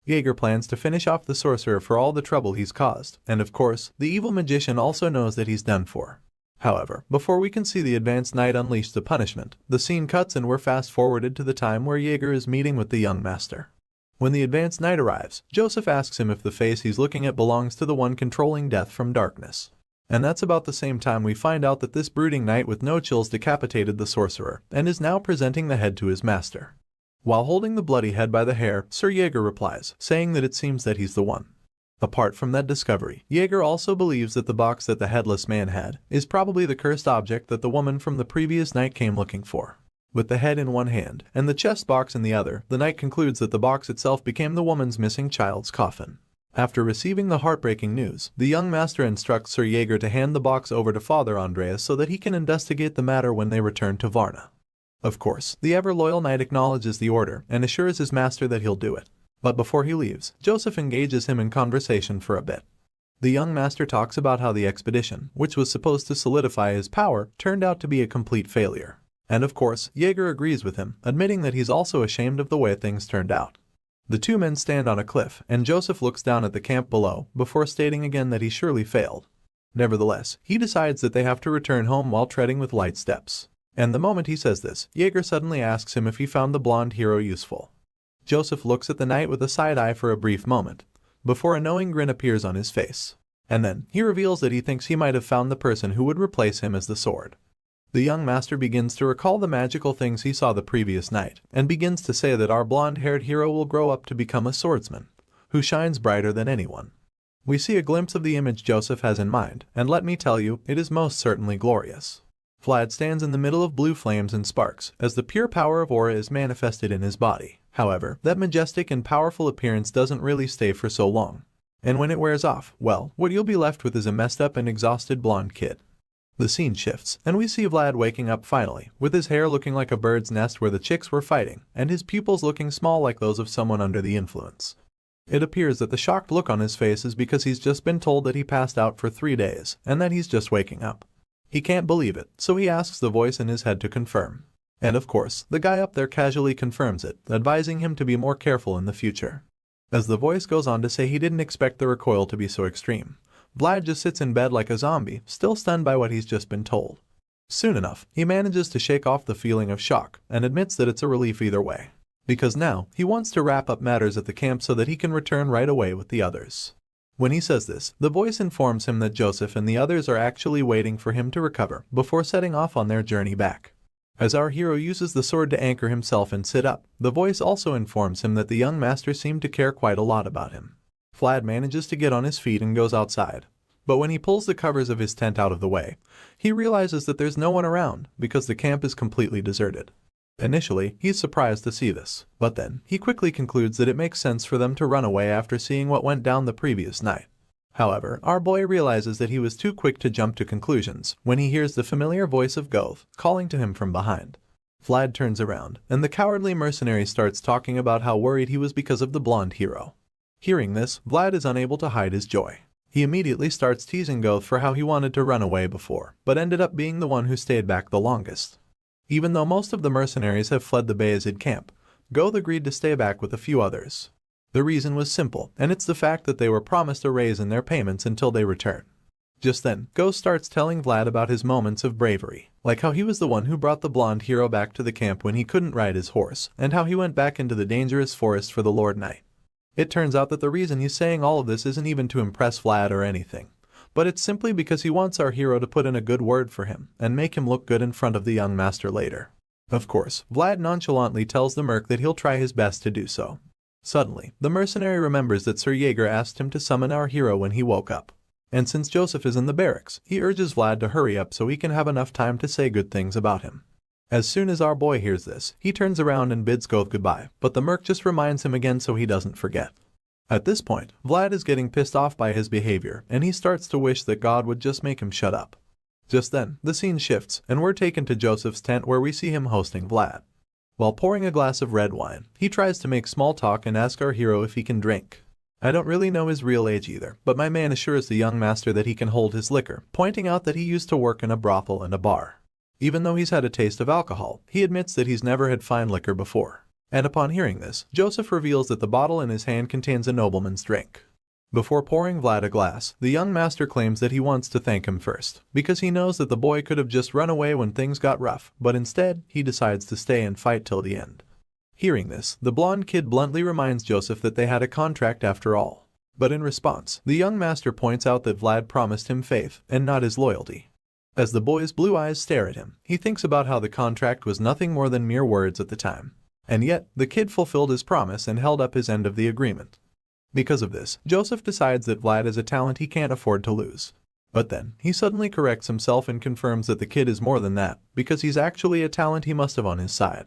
A: Jaeger plans to finish off the sorcerer for all the trouble he's caused, and of course, the evil magician also knows that he's done for. However, before we can see the advanced knight unleash the punishment, the scene cuts and we're fast-forwarded to the time where Jaeger is meeting with the young master. When the advanced knight arrives, Joseph asks him if the face he's looking at belongs to the one controlling death from darkness. And that's about the same time we find out that this brooding knight with no chills decapitated the sorcerer, and is now presenting the head to his master. While holding the bloody head by the hair, Sir Jaeger replies, saying that it seems that he's the one. Apart from that discovery, Jaeger also believes that the box that the headless man had is probably the cursed object that the woman from the previous night came looking for. With the head in one hand and the chest box in the other, the knight concludes that the box itself became the woman's missing child's coffin. After receiving the heartbreaking news, the young master instructs Sir Jaeger to hand the box over to Father Andreas so that he can investigate the matter when they return to Varna. Of course, the ever-loyal knight acknowledges the order and assures his master that he'll do it. But before he leaves, Joseph engages him in conversation for a bit. The young master talks about how the expedition, which was supposed to solidify his power, turned out to be a complete failure. And of course, Jaeger agrees with him, admitting that he's also ashamed of the way things turned out. The two men stand on a cliff, and Joseph looks down at the camp below, before stating again that he surely failed. Nevertheless, he decides that they have to return home while treading with light steps. And the moment he says this, Jaeger suddenly asks him if he found the blonde hero useful. Joseph looks at the knight with a side-eye for a brief moment, before a knowing grin appears on his face. And then, he reveals that he thinks he might have found the person who would replace him as the sword. The young master begins to recall the magical things he saw the previous night, and begins to say that our blonde-haired hero will grow up to become a swordsman, who shines brighter than anyone. We see a glimpse of the image Joseph has in mind, and let me tell you, it is most certainly glorious. Vlad stands in the middle of blue flames and sparks, as the pure power of aura is manifested in his body. However, that majestic and powerful appearance doesn't really stay for so long. And when it wears off, well, what you'll be left with is a messed up and exhausted blonde kid. The scene shifts, and we see Vlad waking up finally, with his hair looking like a bird's nest where the chicks were fighting, and his pupils looking small like those of someone under the influence. It appears that the shocked look on his face is because he's just been told that he passed out for 3 days, and that he's just waking up. He can't believe it, so he asks the voice in his head to confirm. And of course, the guy up there casually confirms it, advising him to be more careful in the future. As the voice goes on to say he didn't expect the recoil to be so extreme, Vlad just sits in bed like a zombie, still stunned by what he's just been told. Soon enough, he manages to shake off the feeling of shock, and admits that it's a relief either way. Because now, he wants to wrap up matters at the camp so that he can return right away with the others. When he says this, the voice informs him that Joseph and the others are actually waiting for him to recover before setting off on their journey back. As our hero uses the sword to anchor himself and sit up, the voice also informs him that the young master seemed to care quite a lot about him. Vlad manages to get on his feet and goes outside. But when he pulls the covers of his tent out of the way, he realizes that there's no one around because the camp is completely deserted. Initially, he's surprised to see this, but then he quickly concludes that it makes sense for them to run away after seeing what went down the previous night. However, our boy realizes that he was too quick to jump to conclusions when he hears the familiar voice of Goth calling to him from behind. Vlad turns around, and the cowardly mercenary starts talking about how worried he was because of the blonde hero. Hearing this, Vlad is unable to hide his joy. He immediately starts teasing Goth for how he wanted to run away before, but ended up being the one who stayed back the longest. Even though most of the mercenaries have fled the Bayezid camp, Goth agreed to stay back with a few others. The reason was simple, and it's the fact that they were promised a raise in their payments until they return. Just then, Ghost starts telling Vlad about his moments of bravery, like how he was the one who brought the blonde hero back to the camp when he couldn't ride his horse, and how he went back into the dangerous forest for the Lord Knight. It turns out that the reason he's saying all of this isn't even to impress Vlad or anything, but it's simply because he wants our hero to put in a good word for him and make him look good in front of the young master later. Of course, Vlad nonchalantly tells the merc that he'll try his best to do so. Suddenly, the mercenary remembers that Sir Jaeger asked him to summon our hero when he woke up. And since Joseph is in the barracks, he urges Vlad to hurry up so he can have enough time to say good things about him. As soon as our boy hears this, he turns around and bids Goth goodbye, but the merc just reminds him again so he doesn't forget. At this point, Vlad is getting pissed off by his behavior, and he starts to wish that God would just make him shut up. Just then, the scene shifts, and we're taken to Joseph's tent where we see him hosting Vlad. While pouring a glass of red wine, he tries to make small talk and ask our hero if he can drink. I don't really know his real age either, but my man assures the young master that he can hold his liquor, pointing out that he used to work in a brothel and a bar. Even though he's had a taste of alcohol, he admits that he's never had fine liquor before. And upon hearing this, Joseph reveals that the bottle in his hand contains a nobleman's drink. Before pouring Vlad a glass, the young master claims that he wants to thank him first, because he knows that the boy could have just run away when things got rough, but instead, he decides to stay and fight till the end. Hearing this, the blonde kid bluntly reminds Joseph that they had a contract after all. But in response, the young master points out that Vlad promised him faith, and not his loyalty. As the boy's blue eyes stare at him, he thinks about how the contract was nothing more than mere words at the time. And yet, the kid fulfilled his promise and held up his end of the agreement. Because of this, Joseph decides that Vlad is a talent he can't afford to lose. But then, he suddenly corrects himself and confirms that the kid is more than that, because he's actually a talent he must have on his side.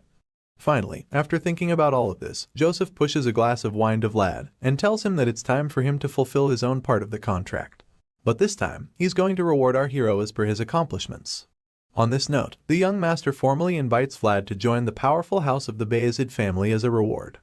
A: Finally, after thinking about all of this, Joseph pushes a glass of wine to Vlad and tells him that it's time for him to fulfill his own part of the contract. But this time, he's going to reward our hero as per his accomplishments. On this note, the young master formally invites Vlad to join the powerful house of the Bayezid family as a reward.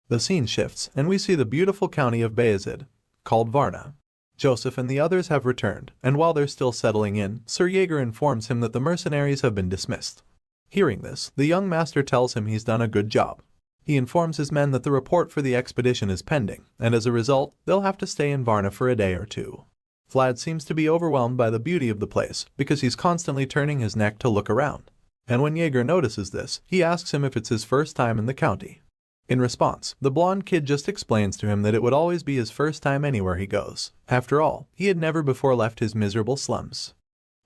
A: The scene shifts, and we see the beautiful county of Bayezid, called Varna. Joseph and the others have returned, and while they're still settling in, Sir Jaeger informs him that the mercenaries have been dismissed. Hearing this, the young master tells him he's done a good job. He informs his men that the report for the expedition is pending, and as a result, they'll have to stay in Varna for a day or two. Vlad seems to be overwhelmed by the beauty of the place, because he's constantly turning his neck to look around. And when Jaeger notices this, he asks him if it's his first time in the county. In response, the blonde kid just explains to him that it would always be his first time anywhere he goes. After all, he had never before left his miserable slums.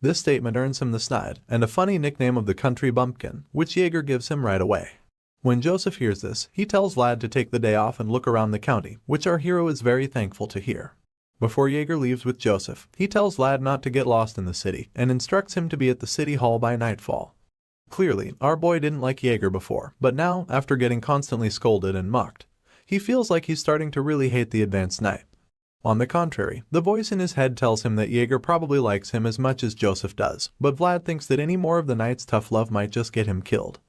A: This statement earns him the snide and a funny nickname of the country bumpkin, which Jaeger gives him right away. When Joseph hears this, he tells Vlad to take the day off and look around the county, which our hero is very thankful to hear. Before Jaeger leaves with Joseph, he tells Vlad not to get lost in the city and instructs him to be at the city hall by nightfall. Clearly, our boy didn't like Jaeger before, but now, after getting constantly scolded and mocked, he feels like he's starting to really hate the advanced knight. On the contrary, the voice in his head tells him that Jaeger probably likes him as much as Joseph does, but Vlad thinks that any more of the knight's tough love might just get him killed.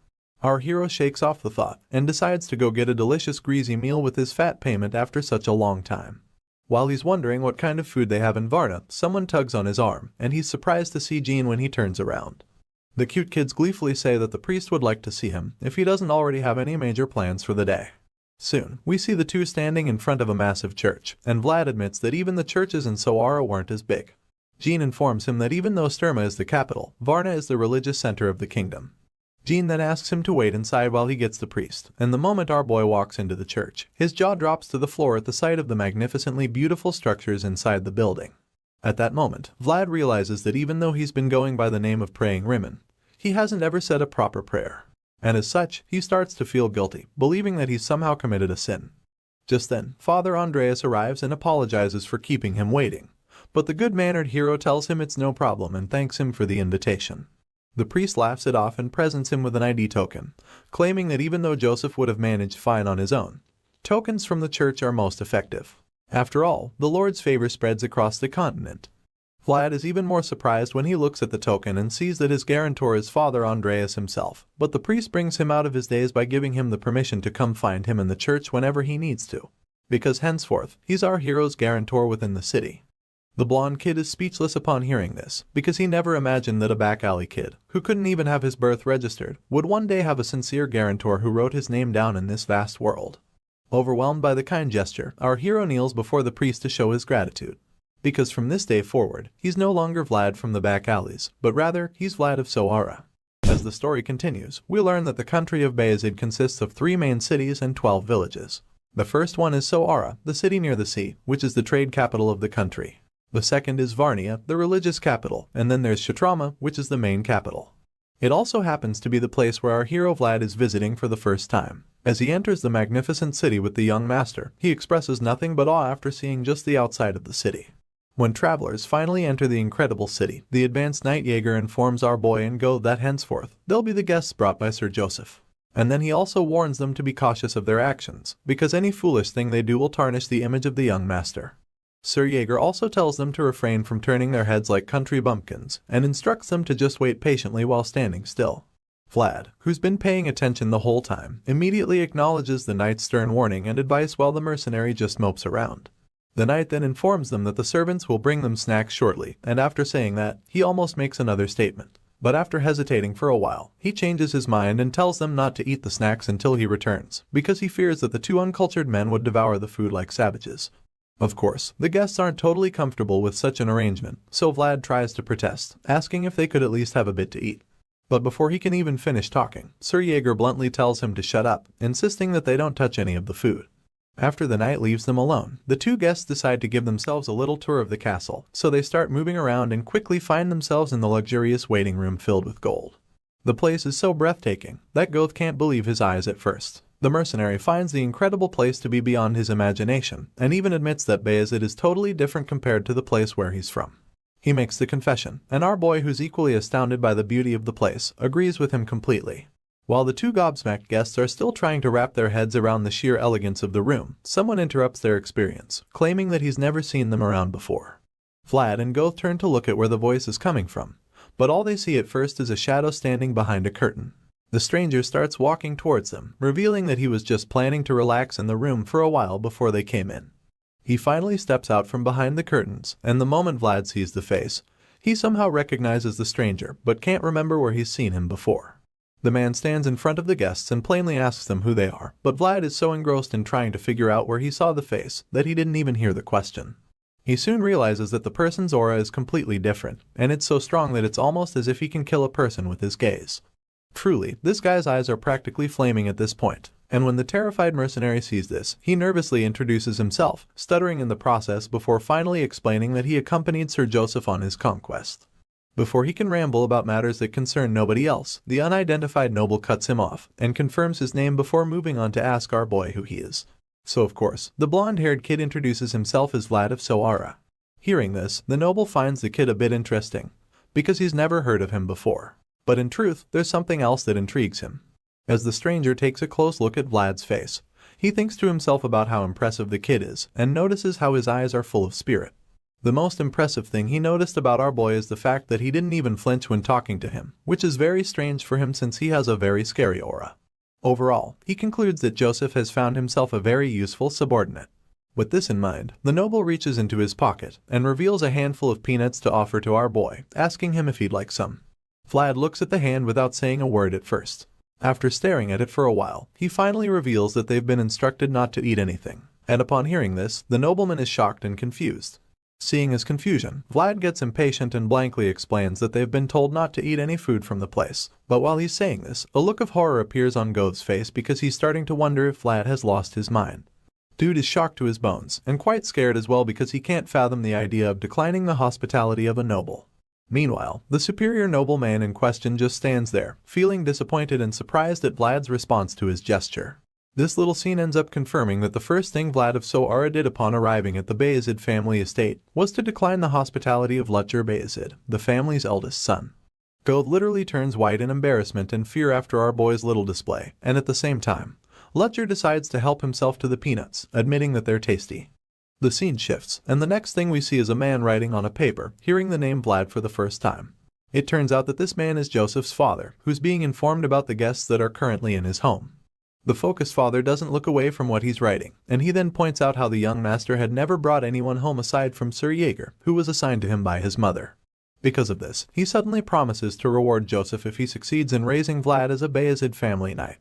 A: Our hero shakes off the thought and decides to go get a delicious greasy meal with his fat payment after such a long time. While he's wondering what kind of food they have in Varna, someone tugs on his arm, and he's surprised to see Jean when he turns around. The cute kids gleefully say that the priest would like to see him if he doesn't already have any major plans for the day. Soon, we see the two standing in front of a massive church, and Vlad admits that even the churches in Sawara weren't as big. Jean informs him that even though Sturma is the capital, Varna is the religious center of the kingdom. Jean then asks him to wait inside while he gets the priest, and the moment our boy walks into the church, his jaw drops to the floor at the sight of the magnificently beautiful structures inside the building. At that moment, Vlad realizes that even though he's been going by the name of Praying Rimmon, he hasn't ever said a proper prayer. And as such, he starts to feel guilty, believing that he's somehow committed a sin. Just then, Father Andreas arrives and apologizes for keeping him waiting, but the good-mannered hero tells him it's no problem and thanks him for the invitation. The priest laughs it off and presents him with an ID token, claiming that even though Joseph would have managed fine on his own, tokens from the church are most effective. After all, the Lord's favor spreads across the continent. Vlad is even more surprised when he looks at the token and sees that his guarantor is Father Andreas himself, but the priest brings him out of his daze by giving him the permission to come find him in the church whenever he needs to, because henceforth, he's our hero's guarantor within the city. The blonde kid is speechless upon hearing this, because he never imagined that a back-alley kid, who couldn't even have his birth registered, would one day have a sincere guarantor who wrote his name down in this vast world. Overwhelmed by the kind gesture, our hero kneels before the priest to show his gratitude. because from this day forward, he's no longer Vlad from the back alleys, but rather, he's Vlad of Soara. As the story continues, we learn that the country of Bayezid consists of 3 main cities and 12 villages. The first one is Soara, the city near the sea, which is the trade capital of the country. The second is Varnia, the religious capital, and then there's Shatrama, which is the main capital. It also happens to be the place where our hero Vlad is visiting for the first time. As he enters the magnificent city with the young master, he expresses nothing but awe after seeing just the outside of the city. When travelers finally enter the incredible city, the advanced Night Jaeger informs our boy and Go that henceforth, they'll be the guests brought by Sir Joseph. And then he also warns them to be cautious of their actions, because any foolish thing they do will tarnish the image of the young master. Sir Jaeger also tells them to refrain from turning their heads like country bumpkins, and instructs them to just wait patiently while standing still. Vlad, who's been paying attention the whole time, immediately acknowledges the knight's stern warning and advice while the mercenary just mopes around. The knight then informs them that the servants will bring them snacks shortly, and after saying that, he almost makes another statement. But after hesitating for a while, he changes his mind and tells them not to eat the snacks until he returns, because he fears that the 2 uncultured men would devour the food like savages. Of course, the guests aren't totally comfortable with such an arrangement, so Vlad tries to protest, asking if they could at least have a bit to eat. But before he can even finish talking, Sir Jaeger bluntly tells him to shut up, insisting that they don't touch any of the food. After the knight leaves them alone, the 2 guests decide to give themselves a little tour of the castle, so they start moving around and quickly find themselves in the luxurious waiting room filled with gold. The place is so breathtaking that Goth can't believe his eyes at first. The mercenary finds the incredible place to be beyond his imagination, and even admits that Bayezid is totally different compared to the place where he's from. He makes the confession, and our boy, who's equally astounded by the beauty of the place, agrees with him completely. While the 2 gobsmacked guests are still trying to wrap their heads around the sheer elegance of the room, someone interrupts their experience, claiming that he's never seen them around before. Vlad and Goth turn to look at where the voice is coming from, but all they see at first is a shadow standing behind a curtain. The stranger starts walking towards them, revealing that he was just planning to relax in the room for a while before they came in. He finally steps out from behind the curtains, and the moment Vlad sees the face, he somehow recognizes the stranger but can't remember where he's seen him before. The man stands in front of the guests and plainly asks them who they are, but Vlad is so engrossed in trying to figure out where he saw the face that he didn't even hear the question. He soon realizes that the person's aura is completely different, and it's so strong that it's almost as if he can kill a person with his gaze. Truly, this guy's eyes are practically flaming at this point, and when the terrified mercenary sees this, he nervously introduces himself, stuttering in the process before finally explaining that he accompanied Sir Joseph on his conquest. Before he can ramble about matters that concern nobody else, the unidentified noble cuts him off and confirms his name before moving on to ask our boy who he is. So of course, the blonde-haired kid introduces himself as Vlad of Soara. Hearing this, the noble finds the kid a bit interesting, because he's never heard of him before. But in truth, there's something else that intrigues him. As the stranger takes a close look at Vlad's face, he thinks to himself about how impressive the kid is and notices how his eyes are full of spirit. The most impressive thing he noticed about our boy is the fact that he didn't even flinch when talking to him, which is very strange for him since he has a very scary aura. Overall, he concludes that Joseph has found himself a very useful subordinate. With this in mind, the noble reaches into his pocket and reveals a handful of peanuts to offer to our boy, asking him if he'd like some. Vlad looks at the hand without saying a word at first. After staring at it for a while, he finally reveals that they've been instructed not to eat anything, and upon hearing this, the nobleman is shocked and confused. Seeing his confusion, Vlad gets impatient and blankly explains that they've been told not to eat any food from the place. But while he's saying this, a look of horror appears on Goth's face because he's starting to wonder if Vlad has lost his mind. Dude is shocked to his bones, and quite scared as well because he can't fathom the idea of declining the hospitality of a noble. Meanwhile, the superior nobleman in question just stands there, feeling disappointed and surprised at Vlad's response to his gesture. This little scene ends up confirming that the first thing Vlad of Soara did upon arriving at the Bayezid family estate was to decline the hospitality of Lutger Bayezid, the family's eldest son. Goth literally turns white in embarrassment and fear after our boy's little display, and at the same time, Lutger decides to help himself to the peanuts, admitting that they're tasty. The scene shifts, and the next thing we see is a man writing on a paper, hearing the name Vlad for the first time. It turns out that this man is Joseph's father, who's being informed about the guests that are currently in his home. The focused father doesn't look away from what he's writing, and he then points out how the young master had never brought anyone home aside from Sir Jaeger, who was assigned to him by his mother. Because of this, he suddenly promises to reward Joseph if he succeeds in raising Vlad as a Bayezid family knight.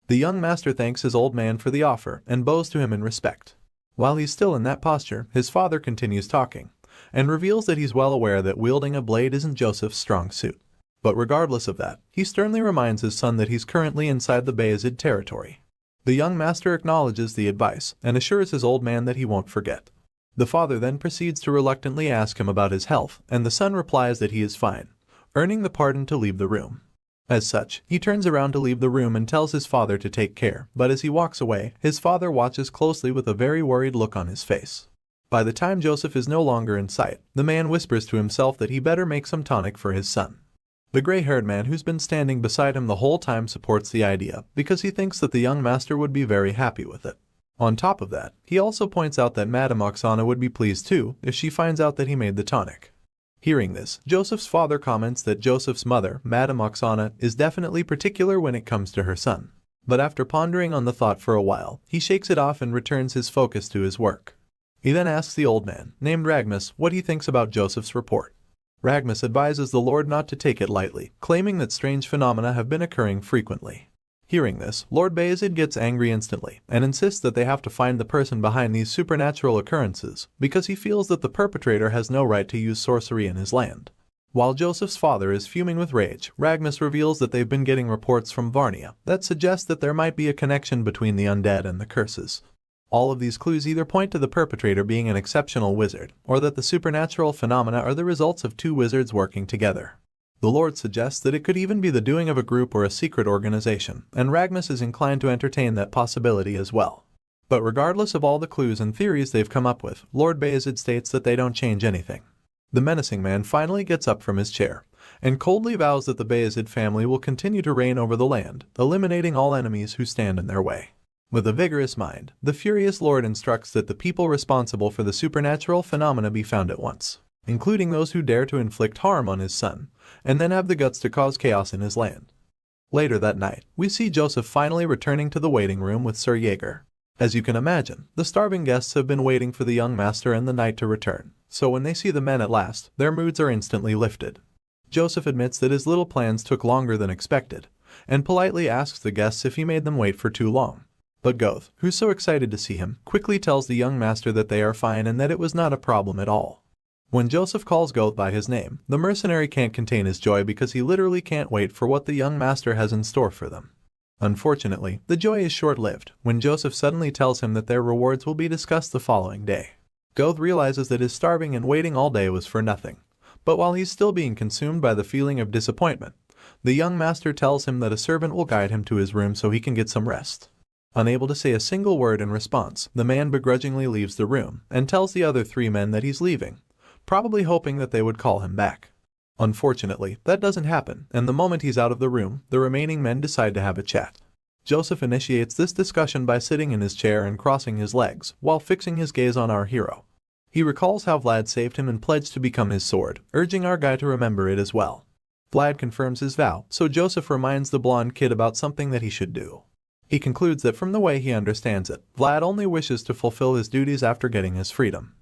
A: The young master thanks his old man for the offer and bows to him in respect. While he's still in that posture, his father continues talking, and reveals that he's well aware that wielding a blade isn't Joseph's strong suit. But regardless of that, he sternly reminds his son that he's currently inside the Bayezid territory. The young master acknowledges the advice and assures his old man that he won't forget. The father then proceeds to reluctantly ask him about his health, and the son replies that he is fine, earning the pardon to leave the room. As such, he turns around to leave the room and tells his father to take care, but as he walks away, his father watches closely with a very worried look on his face. By the time Joseph is no longer in sight, the man whispers to himself that he better make some tonic for his son. The gray-haired man who's been standing beside him the whole time supports the idea because he thinks that the young master would be very happy with it. On top of that, he also points out that Madame Oksana would be pleased too if she finds out that he made the tonic. Hearing this, Joseph's father comments that Joseph's mother, Madame Oksana, is definitely particular when it comes to her son. But after pondering on the thought for a while, he shakes it off and returns his focus to his work. He then asks the old man, named Ragmus, what he thinks about Joseph's report. Ragmus advises the Lord not to take it lightly, claiming that strange phenomena have been occurring frequently. Hearing this, Lord Bayezid gets angry instantly and insists that they have to find the person behind these supernatural occurrences because he feels that the perpetrator has no right to use sorcery in his land. While Joseph's father is fuming with rage, Ragmus reveals that they've been getting reports from Varnia that suggest that there might be a connection between the undead and the curses. All of these clues either point to the perpetrator being an exceptional wizard or that the supernatural phenomena are the results of two wizards working together. The Lord suggests that it could even be the doing of a group or a secret organization, and Ragmus is inclined to entertain that possibility as well. But regardless of all the clues and theories they've come up with, Lord Bayezid states that they don't change anything. The menacing man finally gets up from his chair, and coldly vows that the Bayezid family will continue to reign over the land, eliminating all enemies who stand in their way. With a vigorous mind, the furious Lord instructs that the people responsible for the supernatural phenomena be found at once, including those who dare to inflict harm on his son, and then have the guts to cause chaos in his land. Later that night, we see Joseph finally returning to the waiting room with Sir Jaeger. As you can imagine, the starving guests have been waiting for the young master and the knight to return, so when they see the men at last, their moods are instantly lifted. Joseph admits that his little plans took longer than expected, and politely asks the guests if he made them wait for too long. But Goth, who's so excited to see him, quickly tells the young master that they are fine and that it was not a problem at all. When Joseph calls Goth by his name, the mercenary can't contain his joy because he literally can't wait for what the young master has in store for them. Unfortunately, the joy is short-lived when Joseph suddenly tells him that their rewards will be discussed the following day. Goth realizes that his starving and waiting all day was for nothing, but while he's still being consumed by the feeling of disappointment, the young master tells him that a servant will guide him to his room so he can get some rest. Unable to say a single word in response, the man begrudgingly leaves the room and tells the other three men that he's leaving, probably hoping that they would call him back. Unfortunately, that doesn't happen, and the moment he's out of the room, the remaining men decide to have a chat. Joseph initiates this discussion by sitting in his chair and crossing his legs while fixing his gaze on our hero. He recalls how Vlad saved him and pledged to become his sword, urging our guy to remember it as well. Vlad confirms his vow, so Joseph reminds the blonde kid about something that he should do. He concludes that from the way he understands it, Vlad only wishes to fulfill his duties after getting his freedom.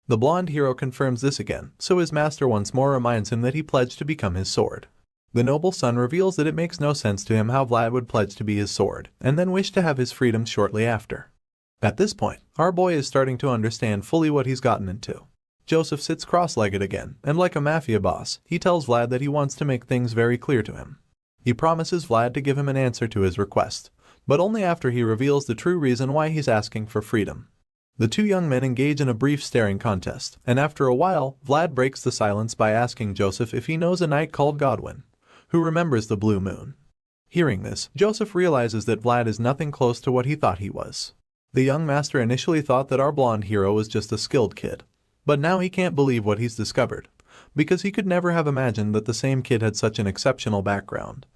A: The blonde hero confirms this again, so his master once more reminds him that he pledged to become his sword. The noble son reveals that it makes no sense to him how Vlad would pledge to be his sword, and then wish to have his freedom shortly after. At this point, our boy is starting to understand fully what he's gotten into. Joseph sits cross-legged again, and like a mafia boss, he tells Vlad that he wants to make things very clear to him. He promises Vlad to give him an answer to his request, but only after he reveals the true reason why he's asking for freedom. The two young men engage in a brief staring contest, and after a while, Vlad breaks the silence by asking Joseph if he knows a knight called Godwin, who remembers the blue moon. Hearing this, Joseph realizes that Vlad is nothing close to what he thought he was. The young master initially thought that our blonde hero was just a skilled kid, but now he can't believe what he's discovered, because he could never have imagined that the same kid had such an exceptional background.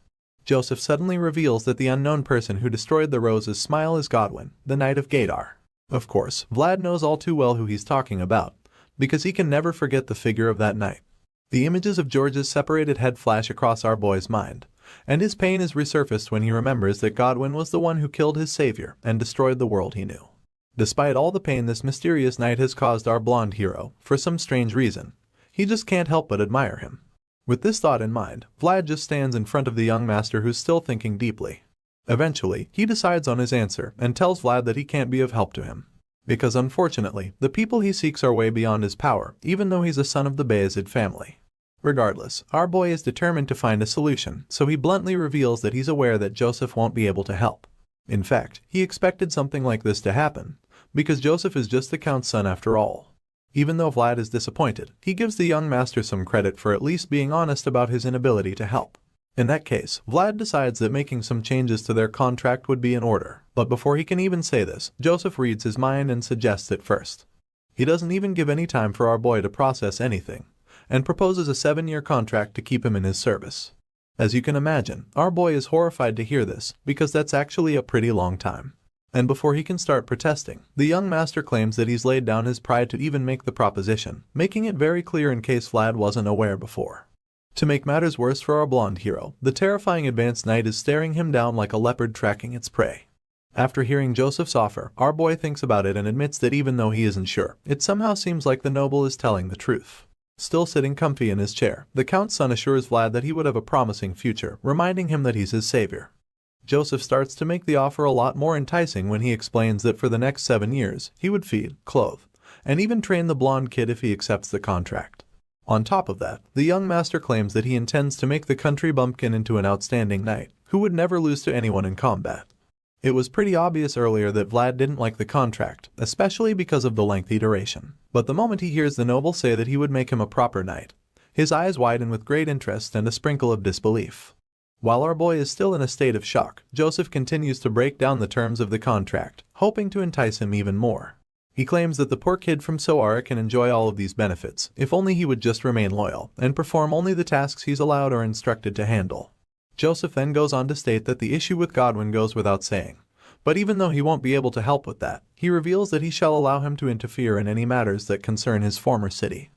A: Joseph suddenly reveals that the unknown person who destroyed the rose's smile is Godwin, the Knight of Gadar. Of course, Vlad knows all too well who he's talking about, because he can never forget the figure of that knight. The images of George's separated head flash across our boy's mind, and his pain is resurfaced when he remembers that Godwin was the one who killed his savior and destroyed the world he knew. Despite all the pain this mysterious knight has caused our blonde hero, for some strange reason, he just can't help but admire him. With this thought in mind, Vlad just stands in front of the young master who's still thinking deeply. Eventually, he decides on his answer and tells Vlad that he can't be of help to him. because unfortunately, the people he seeks are way beyond his power, even though he's a son of the Bayezid family. Regardless, our boy is determined to find a solution, so he bluntly reveals that he's aware that Joseph won't be able to help. In fact, he expected something like this to happen, because Joseph is just the Count's son after all. Even though Vlad is disappointed, he gives the young master some credit for at least being honest about his inability to help. In that case, Vlad decides that making some changes to their contract would be in order, but before he can even say this, Joseph reads his mind and suggests it first. He doesn't even give any time for our boy to process anything, and proposes a 7-year contract to keep him in his service. As you can imagine, our boy is horrified to hear this, because that's actually a pretty long time. And before he can start protesting, the young master claims that he's laid down his pride to even make the proposition, making it very clear in case Vlad wasn't aware before. To make matters worse for our blonde hero, the terrifying advanced knight is staring him down like a leopard tracking its prey. After hearing Joseph's offer, our boy thinks about it and admits that even though he isn't sure, it somehow seems like the noble is telling the truth. Still sitting comfy in his chair, the Count's son assures Vlad that he would have a promising future, reminding him that he's his savior. Joseph starts to make the offer a lot more enticing when he explains that for the next 7 years, he would feed, clothe, and even train the blonde kid if he accepts the contract. On top of that, the young master claims that he intends to make the country bumpkin into an outstanding knight, who would never lose to anyone in combat. It was pretty obvious earlier that Vlad didn't like the contract, especially because of the lengthy duration. But the moment he hears the noble say that he would make him a proper knight, his eyes widen with great interest and a sprinkle of disbelief. While our boy is still in a state of shock, Joseph continues to break down the terms of the contract, hoping to entice him even more. He claims that the poor kid from Soara can enjoy all of these benefits, if only he would just remain loyal, and perform only the tasks he's allowed or instructed to handle. Joseph then goes on to state that the issue with Godwin goes without saying. But even though he won't be able to help with that, he reveals that he shall allow him to interfere in any matters that concern his former city.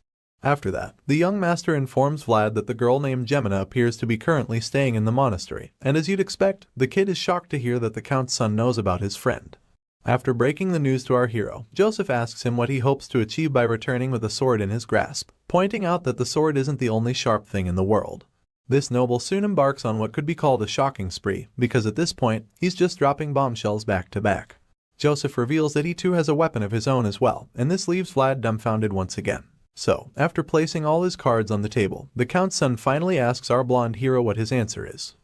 A: After that, the young master informs Vlad that the girl named Gemina appears to be currently staying in the monastery, and as you'd expect, the kid is shocked to hear that the Count's son knows about his friend. After breaking the news to our hero, Joseph asks him what he hopes to achieve by returning with a sword in his grasp, pointing out that the sword isn't the only sharp thing in the world. This noble soon embarks on what could be called a shocking spree, because at this point, he's just dropping bombshells back to back. Joseph reveals that he too has a weapon of his own as well, and this leaves Vlad dumbfounded once again. So, after placing all his cards on the table, the Count's son finally asks our blonde hero what his answer is.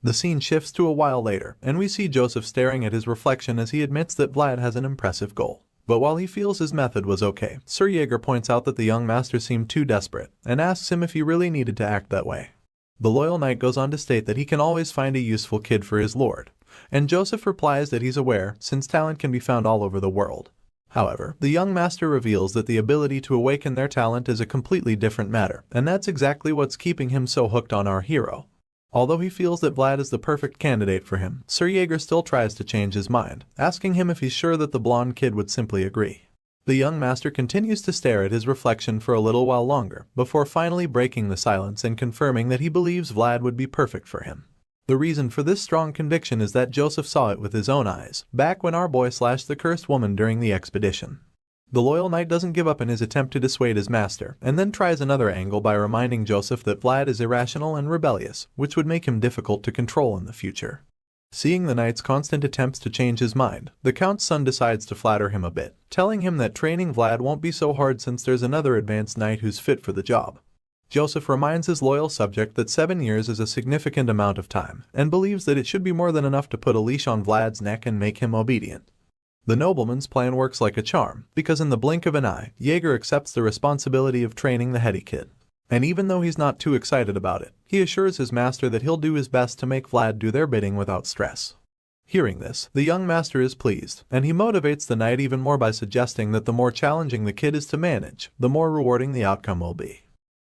A: The scene shifts to a while later, and we see Joseph staring at his reflection as he admits that Vlad has an impressive goal. But while he feels his method was okay, Sir Jaeger points out that the young master seemed too desperate, and asks him if he really needed to act that way. The loyal knight goes on to state that he can always find a useful kid for his lord, and Joseph replies that he's aware, since talent can be found all over the world. However, the young master reveals that the ability to awaken their talent is a completely different matter, and that's exactly what's keeping him so hooked on our hero. Although he feels that Vlad is the perfect candidate for him, Sir Jaeger still tries to change his mind, asking him if he's sure that the blonde kid would simply agree. The young master continues to stare at his reflection for a little while longer, before finally breaking the silence and confirming that he believes Vlad would be perfect for him. The reason for this strong conviction is that Joseph saw it with his own eyes, back when our boy slashed the cursed woman during the expedition. The loyal knight doesn't give up in his attempt to dissuade his master, and then tries another angle by reminding Joseph that Vlad is irrational and rebellious, which would make him difficult to control in the future. Seeing the knight's constant attempts to change his mind, the Count's son decides to flatter him a bit, telling him that training Vlad won't be so hard since there's another advanced knight who's fit for the job. Joseph reminds his loyal subject that 7 years is a significant amount of time, and believes that it should be more than enough to put a leash on Vlad's neck and make him obedient. The nobleman's plan works like a charm, because in the blink of an eye, Jaeger accepts the responsibility of training the heady kid. And even though he's not too excited about it, he assures his master that he'll do his best to make Vlad do their bidding without stress. Hearing this, the young master is pleased, and he motivates the knight even more by suggesting that the more challenging the kid is to manage, the more rewarding the outcome will be.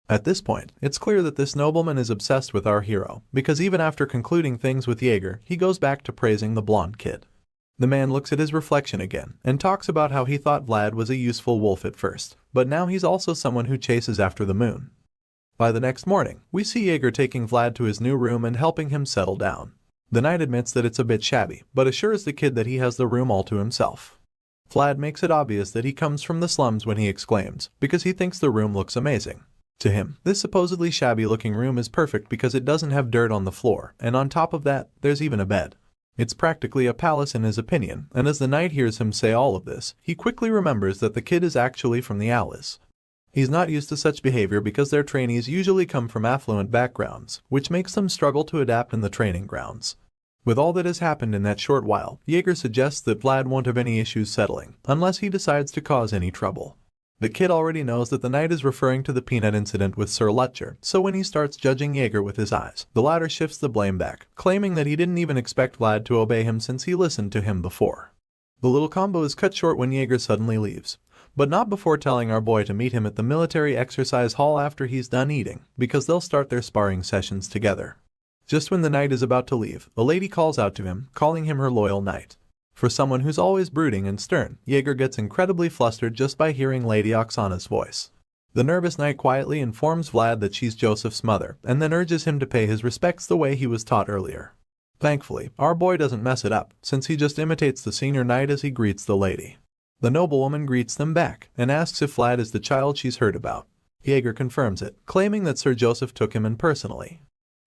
A: At this point, it's clear that this nobleman is obsessed with our hero, because even after concluding things with Jaeger, he goes back to praising the blonde kid. The man looks at his reflection again, and talks about how he thought Vlad was a useful wolf at first, but now he's also someone who chases after the moon. By the next morning, we see Jaeger taking Vlad to his new room and helping him settle down. The knight admits that it's a bit shabby, but assures the kid that he has the room all to himself. Vlad makes it obvious that he comes from the slums when he exclaims, because he thinks the room looks amazing. To him, this supposedly shabby-looking room is perfect because it doesn't have dirt on the floor, and on top of that, there's even a bed. It's practically a palace in his opinion, and as the knight hears him say all of this, he quickly remembers that the kid is actually from the Alice. He's not used to such behavior because their trainees usually come from affluent backgrounds, which makes them struggle to adapt in the training grounds. With all that has happened in that short while, Jaeger suggests that Vlad won't have any issues settling, unless he decides to cause any trouble. The kid already knows that the knight is referring to the peanut incident with Sir Lutcher, so when he starts judging Jaeger with his eyes, the latter shifts the blame back, claiming that he didn't even expect Vlad to obey him since he listened to him before. The little combo is cut short when Jaeger suddenly leaves, but not before telling our boy to meet him at the military exercise hall after he's done eating, because they'll start their sparring sessions together. Just when the knight is about to leave, a lady calls out to him, calling him her loyal knight. For someone who's always brooding and stern, Jaeger gets incredibly flustered just by hearing Lady Oksana's voice. The nervous knight quietly informs Vlad that she's Joseph's mother, and then urges him to pay his respects the way he was taught earlier. Thankfully, our boy doesn't mess it up, since he just imitates the senior knight as he greets the lady. The noblewoman greets them back, and asks if Vlad is the child she's heard about. Jaeger confirms it, claiming that Sir Joseph took him in personally.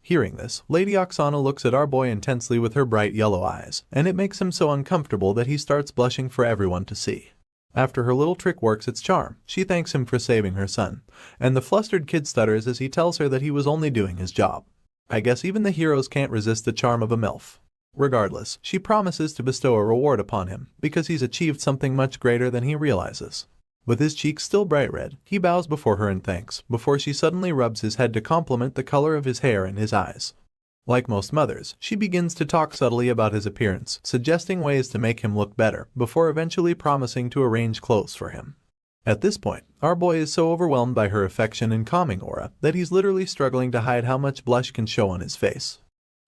A: Hearing this, Lady Oksana looks at our boy intensely with her bright yellow eyes, and it makes him so uncomfortable that he starts blushing for everyone to see. After her little trick works its charm, she thanks him for saving her son, and the flustered kid stutters as he tells her that he was only doing his job. I guess even the heroes can't resist the charm of a MILF. Regardless, she promises to bestow a reward upon him, because he's achieved something much greater than he realizes. With his cheeks still bright red, he bows before her in thanks, before she suddenly rubs his head to compliment the color of his hair and his eyes. Like most mothers, she begins to talk subtly about his appearance, suggesting ways to make him look better, before eventually promising to arrange clothes for him. At this point, our boy is so overwhelmed by her affection and calming aura that he's literally struggling to hide how much blush can show on his face.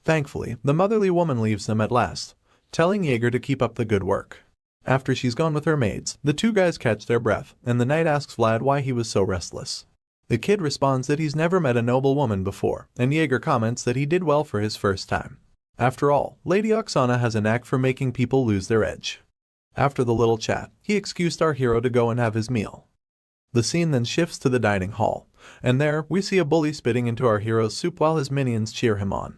A: Thankfully, the motherly woman leaves them at last, telling Jaeger to keep up the good work. After she's gone with her maids, the two guys catch their breath, and the knight asks Vlad why he was so restless. The kid responds that he's never met a noble woman before, and Jaeger comments that he did well for his first time. After all, Lady Oksana has a knack for making people lose their edge. After the little chat, he excused our hero to go and have his meal. The scene then shifts to the dining hall, and there we see a bully spitting into our hero's soup while his minions cheer him on.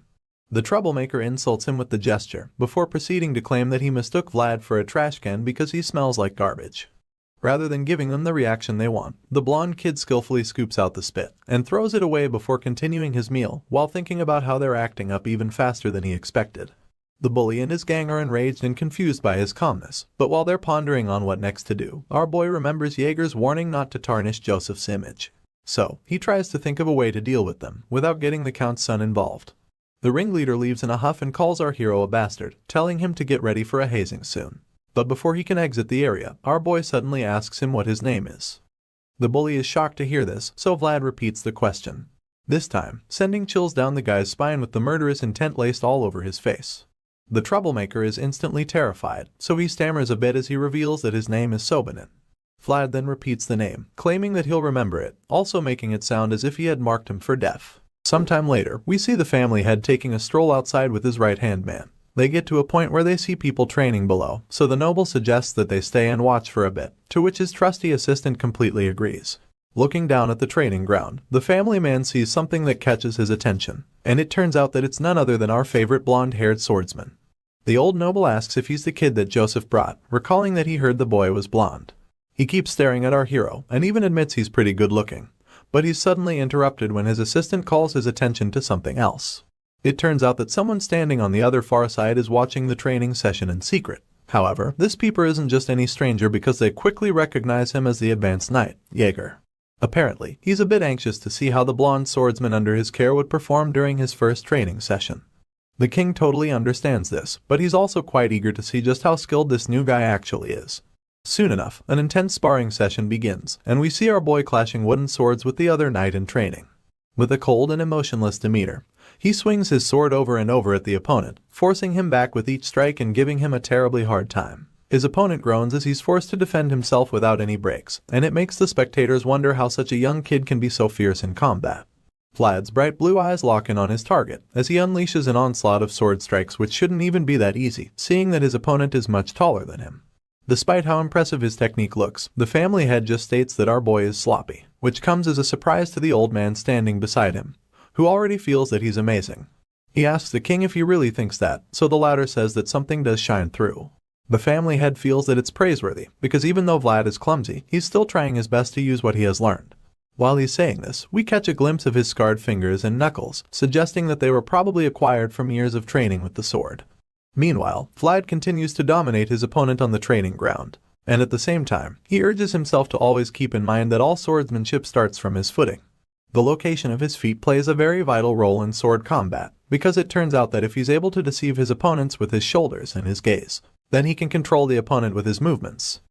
A: The troublemaker insults him with the gesture, before proceeding to claim that he mistook Vlad for a trash can because he smells like garbage. Rather than giving them the reaction they want, the blonde kid skillfully scoops out the spit and throws it away before continuing his meal while thinking about how they're acting up even faster than he expected. The bully and his gang are enraged and confused by his calmness, but while they're pondering on what next to do, our boy remembers Jaeger's warning not to tarnish Joseph's image. So, he tries to think of a way to deal with them without getting the Count's son involved. The ringleader leaves in a huff and calls our hero a bastard, telling him to get ready for a hazing soon. But before he can exit the area, our boy suddenly asks him what his name is. The bully is shocked to hear this, so Vlad repeats the question. This time, sending chills down the guy's spine with the murderous intent laced all over his face. The troublemaker is instantly terrified, so he stammers a bit as he reveals that his name is Sobanin. Vlad then repeats the name, claiming that he'll remember it, also making it sound as if he had marked him for death. Sometime later, we see the family head taking a stroll outside with his right-hand man. They get to a point where they see people training below, so the noble suggests that they stay and watch for a bit, to which his trusty assistant completely agrees. Looking down at the training ground, the family man sees something that catches his attention, and it turns out that it's none other than our favorite blonde-haired swordsman. The old noble asks if he's the kid that Joseph brought, recalling that he heard the boy was blonde. He keeps staring at our hero, and even admits he's pretty good-looking. But he's suddenly interrupted when his assistant calls his attention to something else. It turns out that someone standing on the other far side is watching the training session in secret. However, this peeper isn't just any stranger because they quickly recognize him as the advanced knight, Jaeger. Apparently, he's a bit anxious to see how the blonde swordsman under his care would perform during his first training session. The king totally understands this, but he's also quite eager to see just how skilled this new guy actually is. Soon enough, an intense sparring session begins, and we see our boy clashing wooden swords with the other knight in training. With a cold and emotionless demeanor, he swings his sword over and over at the opponent, forcing him back with each strike and giving him a terribly hard time. His opponent groans as he's forced to defend himself without any breaks, and it makes the spectators wonder how such a young kid can be so fierce in combat. Vlad's bright blue eyes lock in on his target, as he unleashes an onslaught of sword strikes which shouldn't even be that easy, seeing that his opponent is much taller than him. Despite how impressive his technique looks, the family head just states that our boy is sloppy, which comes as a surprise to the old man standing beside him, who already feels that he's amazing. He asks the king if he really thinks that, so the latter says that something does shine through. The family head feels that it's praiseworthy, because even though Vlad is clumsy, he's still trying his best to use what he has learned. While he's saying this, we catch a glimpse of his scarred fingers and knuckles, suggesting that they were probably acquired from years of training with the sword. Meanwhile, Vlad continues to dominate his opponent on the training ground, and at the same time, he urges himself to always keep in mind that all swordsmanship starts from his footing. The location of his feet plays a very vital role in sword combat, because it turns out that if he's able to deceive his opponents with his shoulders and his gaze, then he can control the opponent with his movements.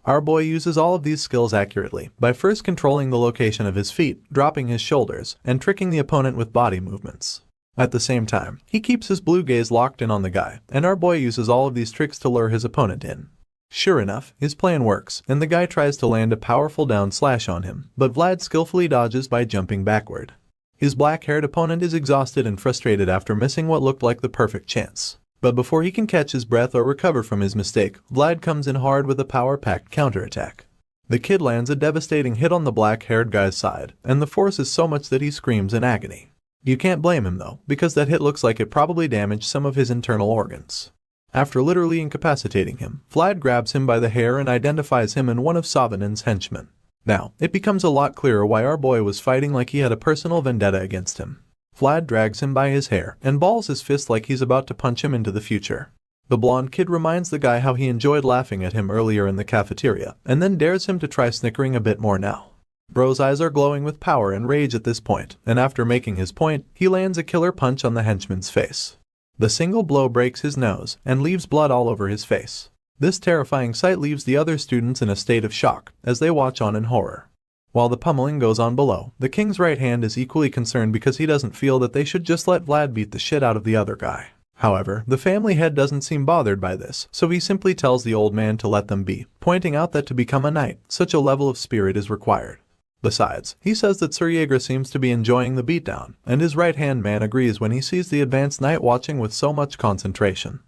A: Our boy uses all of these skills accurately by first controlling the location of his feet, dropping his shoulders, and tricking the opponent with body movements. At the same time, he keeps his blue gaze locked in on the guy, and our boy uses all of these tricks to lure his opponent in. Sure enough, his plan works, and the guy tries to land a powerful down slash on him, but Vlad skillfully dodges by jumping backward. His black-haired opponent is exhausted and frustrated after missing what looked like the perfect chance. But before he can catch his breath or recover from his mistake, Vlad comes in hard with a power-packed counterattack. The kid lands a devastating hit on the black-haired guy's side, and the force is so much that he screams in agony. You can't blame him though, because that hit looks like it probably damaged some of his internal organs. After literally incapacitating him, Vlad grabs him by the hair and identifies him in one of Savanin's henchmen. Now, it becomes a lot clearer why our boy was fighting like he had a personal vendetta against him. Vlad drags him by his hair and balls his fist like he's about to punch him into the future. The blonde kid reminds the guy how he enjoyed laughing at him earlier in the cafeteria, and then dares him to try snickering a bit more now. Bro's eyes are glowing with power and rage at this point, and after making his point, he lands a killer punch on the henchman's face. The single blow breaks his nose and leaves blood all over his face. This terrifying sight leaves the other students in a state of shock as they watch on in horror. While the pummeling goes on below, the king's right hand is equally concerned because he doesn't feel that they should just let Vlad beat the shit out of the other guy. However, the family head doesn't seem bothered by this, so he simply tells the old man to let them be, pointing out that to become a knight, such a level of spirit is required. Besides, he says that Sir Yeager seems to be enjoying the beatdown, and his right-hand man agrees when he sees the advanced knight watching with so much concentration.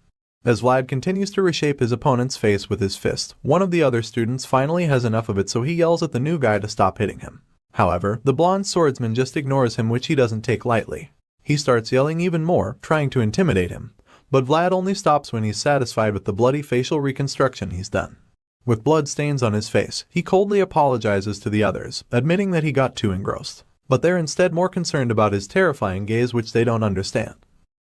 A: As Vlad continues to reshape his opponent's face with his fist, one of the other students finally has enough of it, so he yells at the new guy to stop hitting him. However, the blonde swordsman just ignores him, which he doesn't take lightly. He starts yelling even more, trying to intimidate him, but Vlad only stops when he's satisfied with the bloody facial reconstruction he's done. With blood stains on his face, he coldly apologizes to the others, admitting that he got too engrossed. But they're instead more concerned about his terrifying gaze, which they don't understand.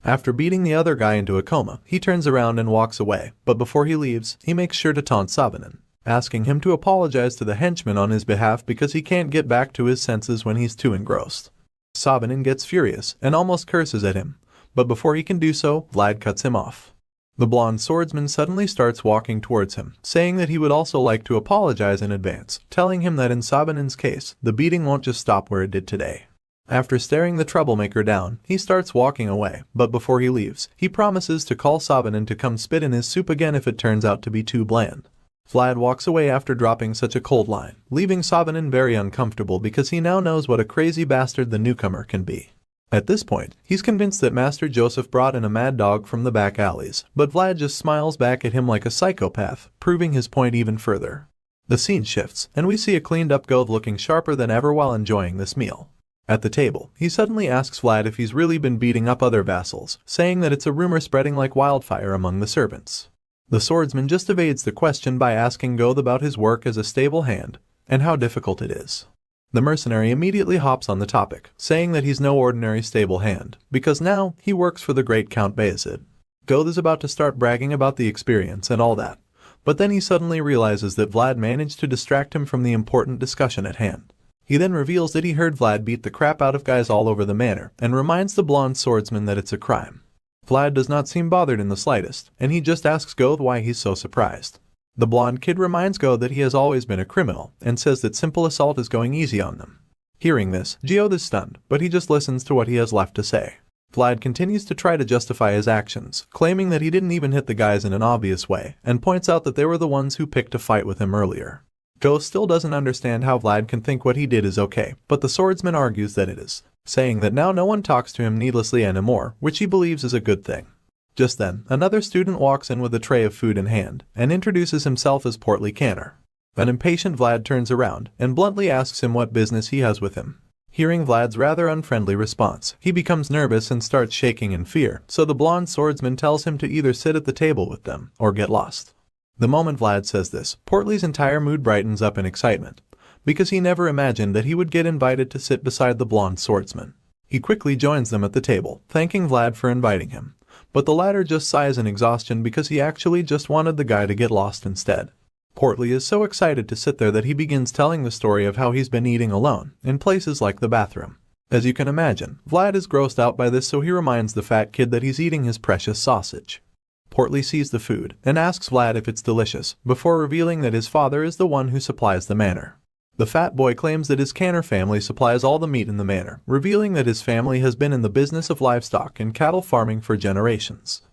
A: After beating the other guy into a coma, he turns around and walks away, but before he leaves, he makes sure to taunt Savanin, asking him to apologize to the henchman on his behalf because he can't get back to his senses when he's too engrossed. Savanin gets furious and almost curses at him, but before he can do so, Vlad cuts him off. The blonde swordsman suddenly starts walking towards him, saying that he would also like to apologize in advance, telling him that in Savanin's case, the beating won't just stop where it did today. After staring the troublemaker down, he starts walking away, but before he leaves, he promises to call Savanin to come spit in his soup again if it turns out to be too bland. Vlad walks away after dropping such a cold line, leaving Savanin very uncomfortable because he now knows what a crazy bastard the newcomer can be. At this point, he's convinced that Master Joseph brought in a mad dog from the back alleys, but Vlad just smiles back at him like a psychopath, proving his point even further. The scene shifts, and we see a cleaned-up Gove looking sharper than ever while enjoying this meal. At the table, he suddenly asks Vlad if he's really been beating up other vassals, saying that it's a rumor spreading like wildfire among the servants. The swordsman just evades the question by asking Gove about his work as a stable hand, and how difficult it is. The mercenary immediately hops on the topic, saying that he's no ordinary stable hand, because now he works for the great Count Bayezid. Gove is about to start bragging about the experience and all that, but then he suddenly realizes that Vlad managed to distract him from the important discussion at hand. He then reveals that he heard Vlad beat the crap out of guys all over the manor, and reminds the blonde swordsman that it's a crime. Vlad does not seem bothered in the slightest, and he just asks Gove why he's so surprised. The blonde kid reminds Gove that he has always been a criminal, and says that simple assault is going easy on them. Hearing this, Gove is stunned, but he just listens to what he has left to say. Vlad continues to try to justify his actions, claiming that he didn't even hit the guys in an obvious way, and points out that they were the ones who picked a fight with him earlier. Gove still doesn't understand how Vlad can think what he did is okay, but the swordsman argues that it is, saying that now no one talks to him needlessly anymore, which he believes is a good thing. Just then, another student walks in with a tray of food in hand, and introduces himself as Portly Canner. An impatient Vlad turns around, and bluntly asks him what business he has with him. Hearing Vlad's rather unfriendly response, he becomes nervous and starts shaking in fear, so the blonde swordsman tells him to either sit at the table with them or get lost. The moment Vlad says this, Portly's entire mood brightens up in excitement, because he never imagined that he would get invited to sit beside the blonde swordsman. He quickly joins them at the table, thanking Vlad for inviting him, but the latter just sighs in exhaustion because he actually just wanted the guy to get lost instead. Portly is so excited to sit there that he begins telling the story of how he's been eating alone, in places like the bathroom. As you can imagine, Vlad is grossed out by this, so he reminds the fat kid that he's eating his precious sausage. Portly sees the food and asks Vlad if it's delicious, before revealing that his father is the one who supplies the manor. The fat boy claims that his Canner family supplies all the meat in the manor, revealing that his family has been in the business of livestock and cattle farming for generations.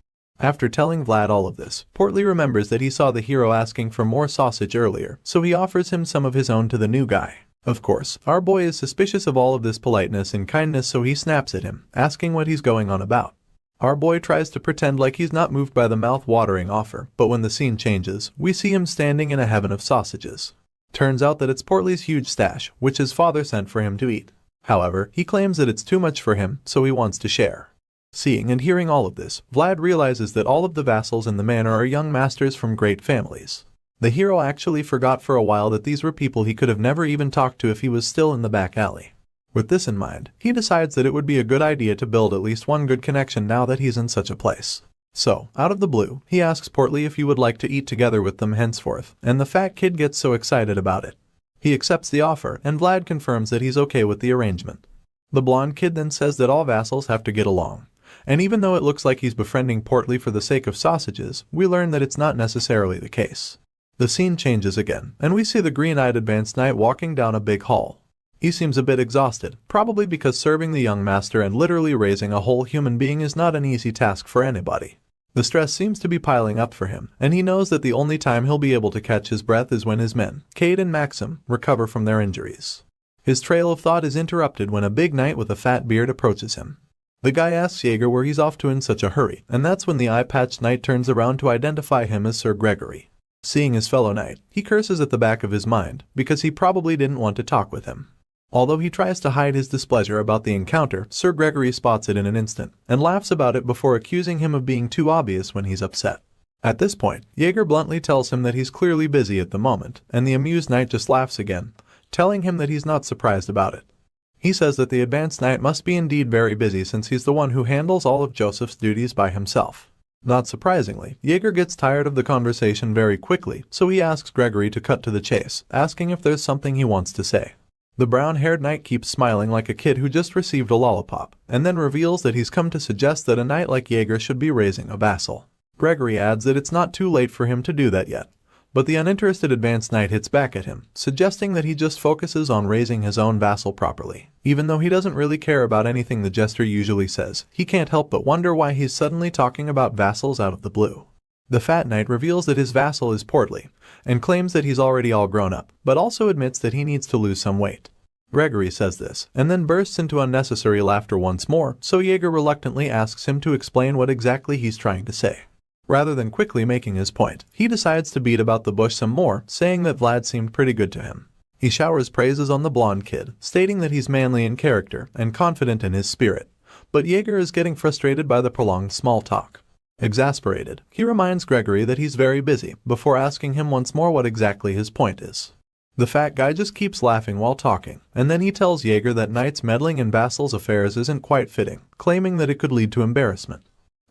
A: After telling Vlad all of this, Portly remembers that he saw the hero asking for more sausage earlier, so he offers him some of his own to the new guy. Of course, our boy is suspicious of all of this politeness and kindness, so he snaps at him, asking what he's going on about. Our boy tries to pretend like he's not moved by the mouth-watering offer, but when the scene changes, we see him standing in a heaven of sausages. Turns out that it's Portly's huge stash, which his father sent for him to eat. However, he claims that it's too much for him, so he wants to share. Seeing and hearing all of this, Vlad realizes that all of the vassals in the manor are young masters from great families. The hero actually forgot for a while that these were people he could have never even talked to if he was still in the back alley. With this in mind, he decides that it would be a good idea to build at least one good connection now that he's in such a place. So, out of the blue, he asks Portly if he would like to eat together with them henceforth, and the fat kid gets so excited about it. He accepts the offer, and Vlad confirms that he's okay with the arrangement. The blonde kid then says that all vassals have to get along. And even though it looks like he's befriending Portly for the sake of sausages, we learn that it's not necessarily the case. The scene changes again, and we see the green-eyed advanced knight walking down a big hall. He seems a bit exhausted, probably because serving the young master and literally raising a whole human being is not an easy task for anybody. The stress seems to be piling up for him, and he knows that the only time he'll be able to catch his breath is when his men, Cade and Maxim, recover from their injuries. His trail of thought is interrupted when a big knight with a fat beard approaches him. The guy asks Jaeger where he's off to in such a hurry, and that's when the eye-patched knight turns around to identify him as Sir Gregory. Seeing his fellow knight, he curses at the back of his mind, because he probably didn't want to talk with him. Although he tries to hide his displeasure about the encounter, Sir Gregory spots it in an instant, and laughs about it before accusing him of being too obvious when he's upset. At this point, Jaeger bluntly tells him that he's clearly busy at the moment, and the amused knight just laughs again, telling him that he's not surprised about it. He says that the advanced knight must be indeed very busy since he's the one who handles all of Joseph's duties by himself. Not surprisingly, Jaeger gets tired of the conversation very quickly, so he asks Gregory to cut to the chase, asking if there's something he wants to say. The brown-haired knight keeps smiling like a kid who just received a lollipop, and then reveals that he's come to suggest that a knight like Jaeger should be raising a vassal. Gregory adds that it's not too late for him to do that yet. But the uninterested advanced knight hits back at him, suggesting that he just focuses on raising his own vassal properly. Even though he doesn't really care about anything the jester usually says, he can't help but wonder why he's suddenly talking about vassals out of the blue. The fat knight reveals that his vassal is Portly, and claims that he's already all grown up, but also admits that he needs to lose some weight. Gregory says this, and then bursts into unnecessary laughter once more, so Jaeger reluctantly asks him to explain what exactly he's trying to say. Rather than quickly making his point, he decides to beat about the bush some more, saying that Vlad seemed pretty good to him. He showers praises on the blonde kid, stating that he's manly in character and confident in his spirit, but Jaeger is getting frustrated by the prolonged small talk. Exasperated, he reminds Gregory that he's very busy, before asking him once more what exactly his point is. The fat guy just keeps laughing while talking, and then he tells Jaeger that knights meddling in vassals' affairs isn't quite fitting, claiming that it could lead to embarrassment.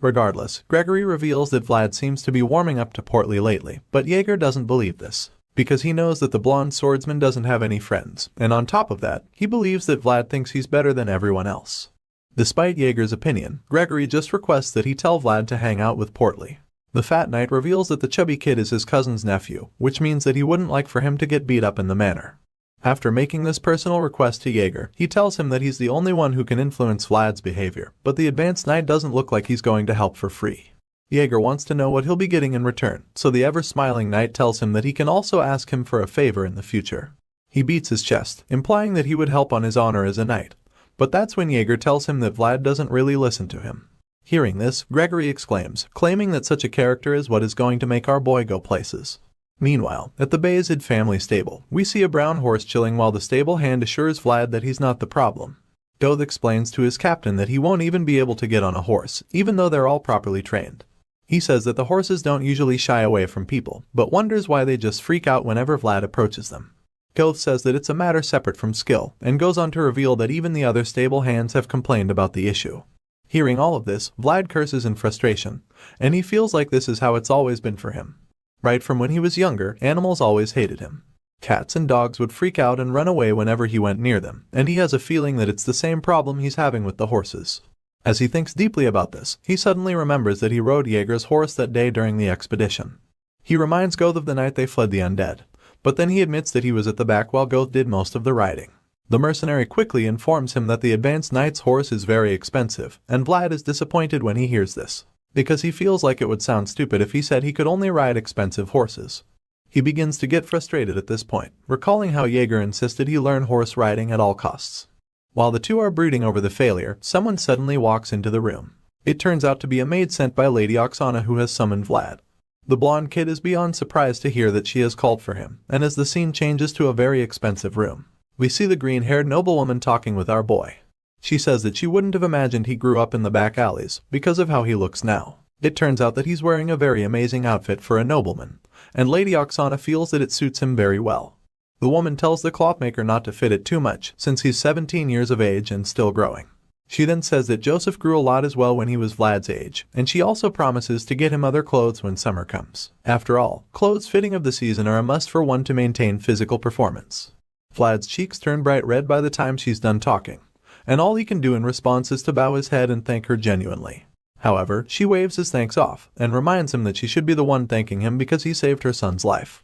A: Regardless, Gregory reveals that Vlad seems to be warming up to Portly lately, but Jaeger doesn't believe this, because he knows that the blonde swordsman doesn't have any friends, and on top of that, he believes that Vlad thinks he's better than everyone else. Despite Jaeger's opinion, Gregory just requests that he tell Vlad to hang out with Portly. The fat knight reveals that the chubby kid is his cousin's nephew, which means that he wouldn't like for him to get beat up in the manor. After making this personal request to Jaeger, he tells him that he's the only one who can influence Vlad's behavior, but the advanced knight doesn't look like he's going to help for free. Jaeger wants to know what he'll be getting in return, so the ever-smiling knight tells him that he can also ask him for a favor in the future. He beats his chest, implying that he would help on his honor as a knight, but that's when Jaeger tells him that Vlad doesn't really listen to him. Hearing this, Gregory exclaims, claiming that such a character is what is going to make our boy go places. Meanwhile, at the Bayezid family stable, we see a brown horse chilling while the stable hand assures Vlad that he's not the problem. Goth explains to his captain that he won't even be able to get on a horse, even though they're all properly trained. He says that the horses don't usually shy away from people, but wonders why they just freak out whenever Vlad approaches them. Goth says that it's a matter separate from skill, and goes on to reveal that even the other stable hands have complained about the issue. Hearing all of this, Vlad curses in frustration, and he feels like this is how it's always been for him. Right from when he was younger, animals always hated him. Cats and dogs would freak out and run away whenever he went near them, and he has a feeling that it's the same problem he's having with the horses. As he thinks deeply about this, he suddenly remembers that he rode Jaeger's horse that day during the expedition. He reminds Goth of the night they fled the undead, but then he admits that he was at the back while Goth did most of the riding. The mercenary quickly informs him that the advanced knight's horse is very expensive, and Vlad is disappointed when he hears this, because he feels like it would sound stupid if he said he could only ride expensive horses. He begins to get frustrated at this point, recalling how Jaeger insisted he learn horse riding at all costs. While the two are brooding over the failure, someone suddenly walks into the room. It turns out to be a maid sent by Lady Oksana who has summoned Vlad. The blonde kid is beyond surprised to hear that she has called for him, and as the scene changes to a very expensive room, we see the green-haired noblewoman talking with our boy. She says that she wouldn't have imagined he grew up in the back alleys because of how he looks now. It turns out that he's wearing a very amazing outfit for a nobleman, and Lady Oksana feels that it suits him very well. The woman tells the clothmaker not to fit it too much since he's 17 years of age and still growing. She then says that Joseph grew a lot as well when he was Vlad's age, and she also promises to get him other clothes when summer comes. After all, clothes fitting of the season are a must for one to maintain physical performance. Vlad's cheeks turn bright red by the time she's done talking, and all he can do in response is to bow his head and thank her genuinely. However, she waves his thanks off, and reminds him that she should be the one thanking him because he saved her son's life.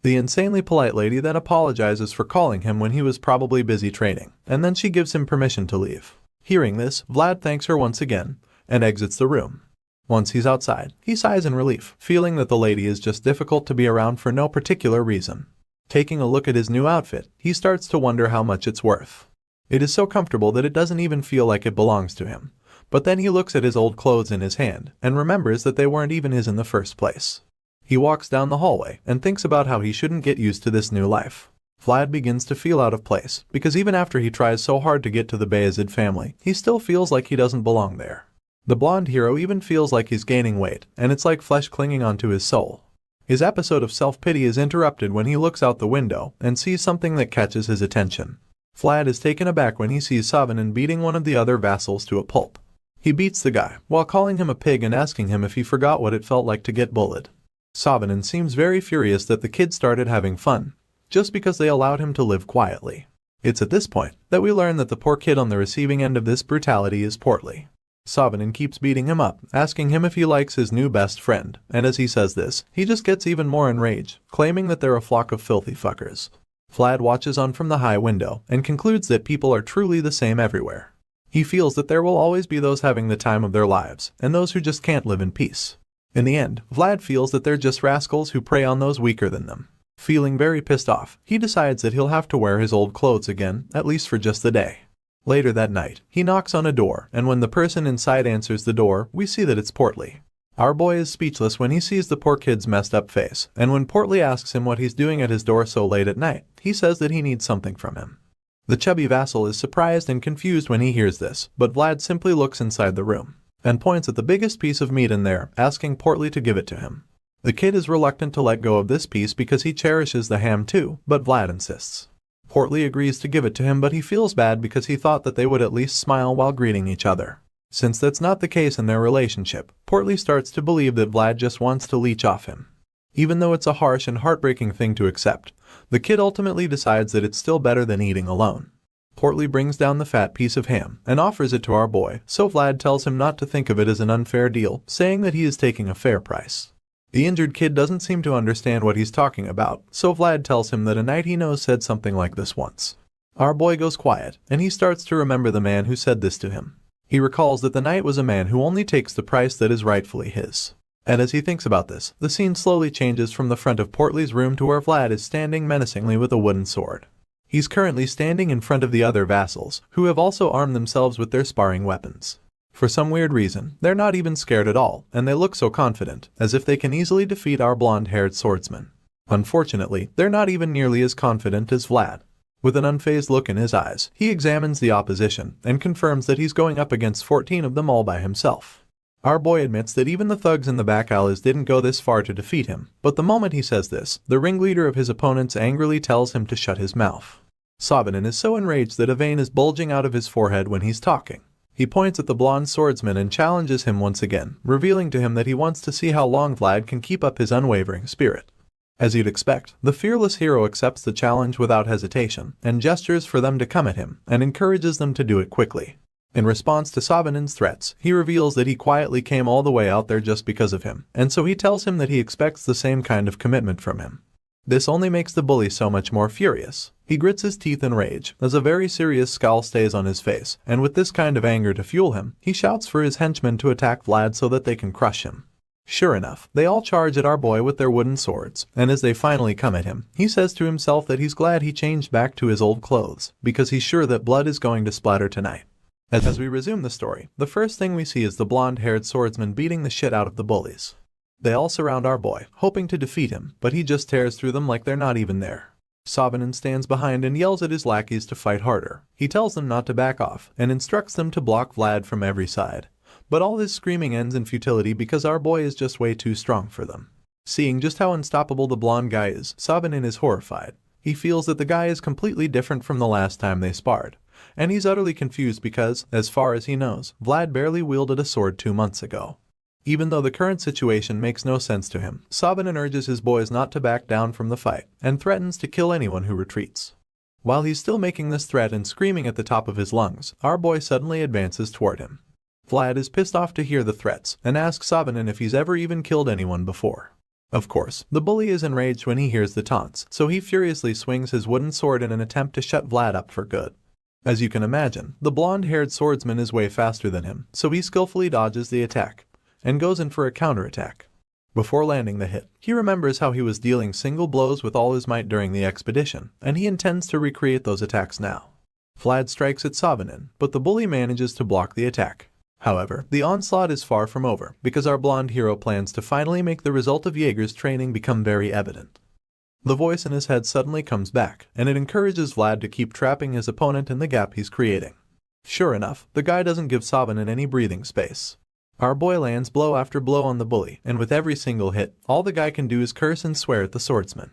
A: The insanely polite lady then apologizes for calling him when he was probably busy training, and then she gives him permission to leave. Hearing this, Vlad thanks her once again, and exits the room. Once he's outside, he sighs in relief, feeling that the lady is just difficult to be around for no particular reason. Taking a look at his new outfit, he starts to wonder how much it's worth. It is so comfortable that it doesn't even feel like it belongs to him. But then he looks at his old clothes in his hand, and remembers that they weren't even his in the first place. He walks down the hallway, and thinks about how he shouldn't get used to this new life. Vlad begins to feel out of place, because even after he tries so hard to get to the Bayezid family, he still feels like he doesn't belong there. The blonde hero even feels like he's gaining weight, and it's like flesh clinging onto his soul. His episode of self-pity is interrupted when he looks out the window and sees something that catches his attention. Vlad is taken aback when he sees Savanen beating one of the other vassals to a pulp. He beats the guy, while calling him a pig and asking him if he forgot what it felt like to get bullied. Savanen seems very furious that the kid started having fun, just because they allowed him to live quietly. It's at this point that we learn that the poor kid on the receiving end of this brutality is Portly. Savanen keeps beating him up, asking him if he likes his new best friend, and as he says this, he just gets even more enraged, claiming that they're a flock of filthy fuckers. Vlad watches on from the high window, and concludes that people are truly the same everywhere. He feels that there will always be those having the time of their lives, and those who just can't live in peace. In the end, Vlad feels that they're just rascals who prey on those weaker than them. Feeling very pissed off, he decides that he'll have to wear his old clothes again, at least for just the day. Later that night, he knocks on a door, and when the person inside answers the door, we see that it's Portly. Our boy is speechless when he sees the poor kid's messed up face, and when Portly asks him what he's doing at his door so late at night, he says that he needs something from him. The chubby vassal is surprised and confused when he hears this, but Vlad simply looks inside the room, and points at the biggest piece of meat in there, asking Portly to give it to him. The kid is reluctant to let go of this piece because he cherishes the ham too, but Vlad insists. Portly agrees to give it to him, but he feels bad because he thought that they would at least smile while greeting each other. Since that's not the case in their relationship, Portly starts to believe that Vlad just wants to leech off him. Even though it's a harsh and heartbreaking thing to accept, the kid ultimately decides that it's still better than eating alone. Portly brings down the fat piece of ham and offers it to our boy, so Vlad tells him not to think of it as an unfair deal, saying that he is taking a fair price. The injured kid doesn't seem to understand what he's talking about, so Vlad tells him that a knight he knows said something like this once. Our boy goes quiet, and he starts to remember the man who said this to him. He recalls that the knight was a man who only takes the price that is rightfully his. And as he thinks about this, the scene slowly changes from the front of Portly's room to where Vlad is standing menacingly with a wooden sword. He's currently standing in front of the other vassals, who have also armed themselves with their sparring weapons. For some weird reason, they're not even scared at all, and they look so confident, as if they can easily defeat our blonde-haired swordsman. Unfortunately, they're not even nearly as confident as Vlad. With an unfazed look in his eyes, he examines the opposition and confirms that he's going up against 14 of them all by himself. Our boy admits that even the thugs in the back alleys didn't go this far to defeat him, but the moment he says this, the ringleader of his opponents angrily tells him to shut his mouth. Savanin is so enraged that a vein is bulging out of his forehead when he's talking. He points at the blonde swordsman and challenges him once again, revealing to him that he wants to see how long Vlad can keep up his unwavering spirit. As you'd expect, the fearless hero accepts the challenge without hesitation and gestures for them to come at him and encourages them to do it quickly. In response to Savanin's threats, he reveals that he quietly came all the way out there just because of him, and so he tells him that he expects the same kind of commitment from him. This only makes the bully so much more furious. He grits his teeth in rage as a very serious scowl stays on his face, and with this kind of anger to fuel him, he shouts for his henchmen to attack Vlad so that they can crush him. Sure enough, they all charge at our boy with their wooden swords, and as they finally come at him, he says to himself that he's glad he changed back to his old clothes, because he's sure that blood is going to splatter tonight. As we resume the story, the first thing we see is the blonde-haired swordsman beating the shit out of the bullies. They all surround our boy, hoping to defeat him, but he just tears through them like they're not even there. Savanin stands behind and yells at his lackeys to fight harder. He tells them not to back off, and instructs them to block Vlad from every side. But all this screaming ends in futility because our boy is just way too strong for them. Seeing just how unstoppable the blonde guy is, Savanin is horrified. He feels that the guy is completely different from the last time they sparred. And he's utterly confused because, as far as he knows, Vlad barely wielded a sword 2 months ago. Even though the current situation makes no sense to him, Savanin urges his boys not to back down from the fight, and threatens to kill anyone who retreats. While he's still making this threat and screaming at the top of his lungs, our boy suddenly advances toward him. Vlad is pissed off to hear the threats, and asks Savanin if he's ever even killed anyone before. Of course, the bully is enraged when he hears the taunts, so he furiously swings his wooden sword in an attempt to shut Vlad up for good. As you can imagine, the blonde-haired swordsman is way faster than him, so he skillfully dodges the attack and goes in for a counterattack. Before landing the hit, he remembers how he was dealing single blows with all his might during the expedition, and he intends to recreate those attacks now. Vlad strikes at Savanin, but the bully manages to block the attack. However, the onslaught is far from over, because our blonde hero plans to finally make the result of Jaeger's training become very evident. The voice in his head suddenly comes back, and it encourages Vlad to keep trapping his opponent in the gap he's creating. Sure enough, the guy doesn't give Savanin any breathing space. Our boy lands blow after blow on the bully, and with every single hit, all the guy can do is curse and swear at the swordsman.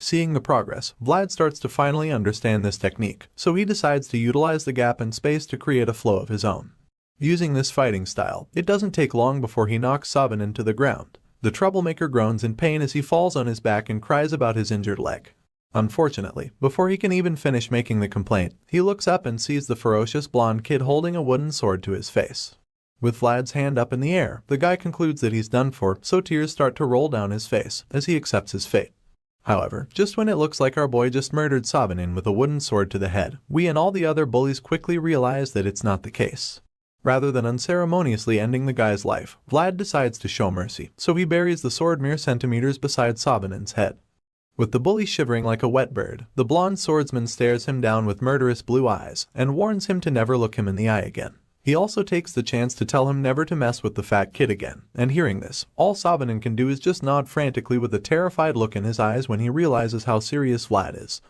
A: Seeing the progress, Vlad starts to finally understand this technique, so he decides to utilize the gap and space to create a flow of his own. Using this fighting style, it doesn't take long before he knocks Savanin to the ground. The troublemaker groans in pain as he falls on his back and cries about his injured leg. Unfortunately, before he can even finish making the complaint, he looks up and sees the ferocious blonde kid holding a wooden sword to his face. With Vlad's hand up in the air, the guy concludes that he's done for, so tears start to roll down his face as he accepts his fate. However, just when it looks like our boy just murdered Savanin with a wooden sword to the head, we and all the other bullies quickly realize that it's not the case. Rather than unceremoniously ending the guy's life, Vlad decides to show mercy, so he buries the sword mere centimeters beside Savanin's head. With the bully shivering like a wet bird, the blonde swordsman stares him down with murderous blue eyes and warns him to never look him in the eye again. He also takes the chance to tell him never to mess with the fat kid again, and hearing this, all Savanin can do is just nod frantically with a terrified look in his eyes when he realizes how serious Vlad is.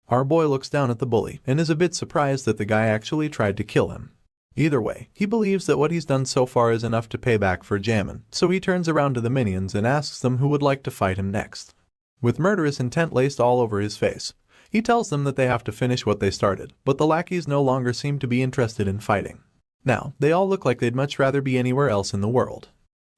A: Our boy looks down at the bully and is a bit surprised that the guy actually tried to kill him. Either way, he believes that what he's done so far is enough to pay back for jammin', so he turns around to the minions and asks them who would like to fight him next. With murderous intent laced all over his face, he tells them that they have to finish what they started, but the lackeys no longer seem to be interested in fighting. Now, they all look like they'd much rather be anywhere else in the world.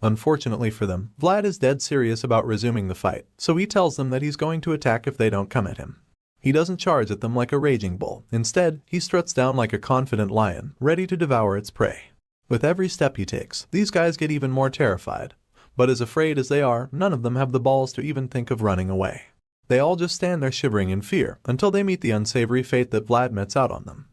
A: Unfortunately for them, Vlad is dead serious about resuming the fight, so he tells them that he's going to attack if they don't come at him. He doesn't charge at them like a raging bull. Instead, he struts down like a confident lion, ready to devour its prey. With every step he takes, these guys get even more terrified. But as afraid as they are, none of them have the balls to even think of running away. They all just stand there shivering in fear until they meet the unsavory fate that Vlad metes out on them.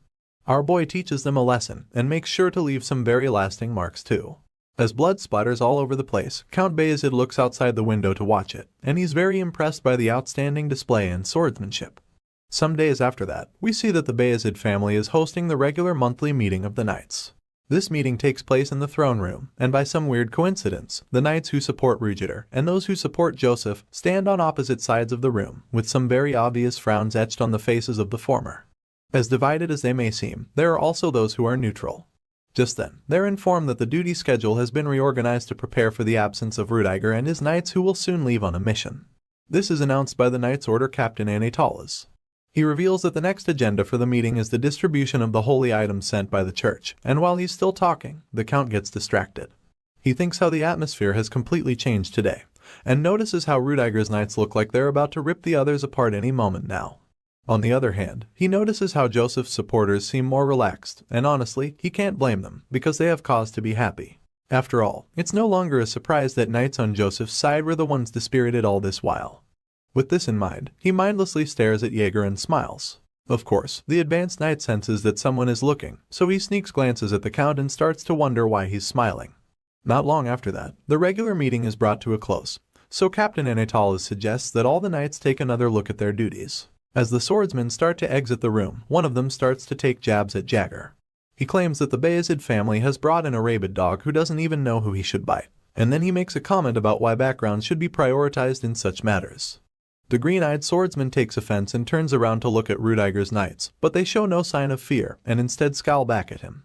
A: Our boy teaches them a lesson and makes sure to leave some very lasting marks too. As blood splatters all over the place, Count Bayezid looks outside the window to watch it, and he's very impressed by the outstanding display in swordsmanship. Some days after that, we see that the Bayezid family is hosting the regular monthly meeting of the knights. This meeting takes place in the throne room, and by some weird coincidence, the knights who support Rugitor and those who support Joseph stand on opposite sides of the room, with some very obvious frowns etched on the faces of the former. As divided as they may seem, there are also those who are neutral. Just then, they're informed that the duty schedule has been reorganized to prepare for the absence of Rudiger and his knights who will soon leave on a mission. This is announced by the Knights Order Captain Anicapped. He reveals that the next agenda for the meeting is the distribution of the holy items sent by the church, and while he's still talking, the Count gets distracted. He thinks how the atmosphere has completely changed today, and notices how Rudiger's knights look like they're about to rip the others apart any moment now. On the other hand, he notices how Joseph's supporters seem more relaxed, and honestly, he can't blame them, because they have cause to be happy. After all, it's no longer a surprise that knights on Joseph's side were the ones dispirited all this while. With this in mind, he mindlessly stares at Jaeger and smiles. Of course, the advanced knight senses that someone is looking, so he sneaks glances at the Count and starts to wonder why he's smiling. Not long after that, the regular meeting is brought to a close, so Captain Anicapped suggests that all the knights take another look at their duties. As the swordsmen start to exit the room, one of them starts to take jabs at Jaeger. He claims that the Bayezid family has brought in a rabid dog who doesn't even know who he should bite, and then he makes a comment about why backgrounds should be prioritized in such matters. The green-eyed swordsman takes offense and turns around to look at Rudiger's knights, but they show no sign of fear and instead scowl back at him.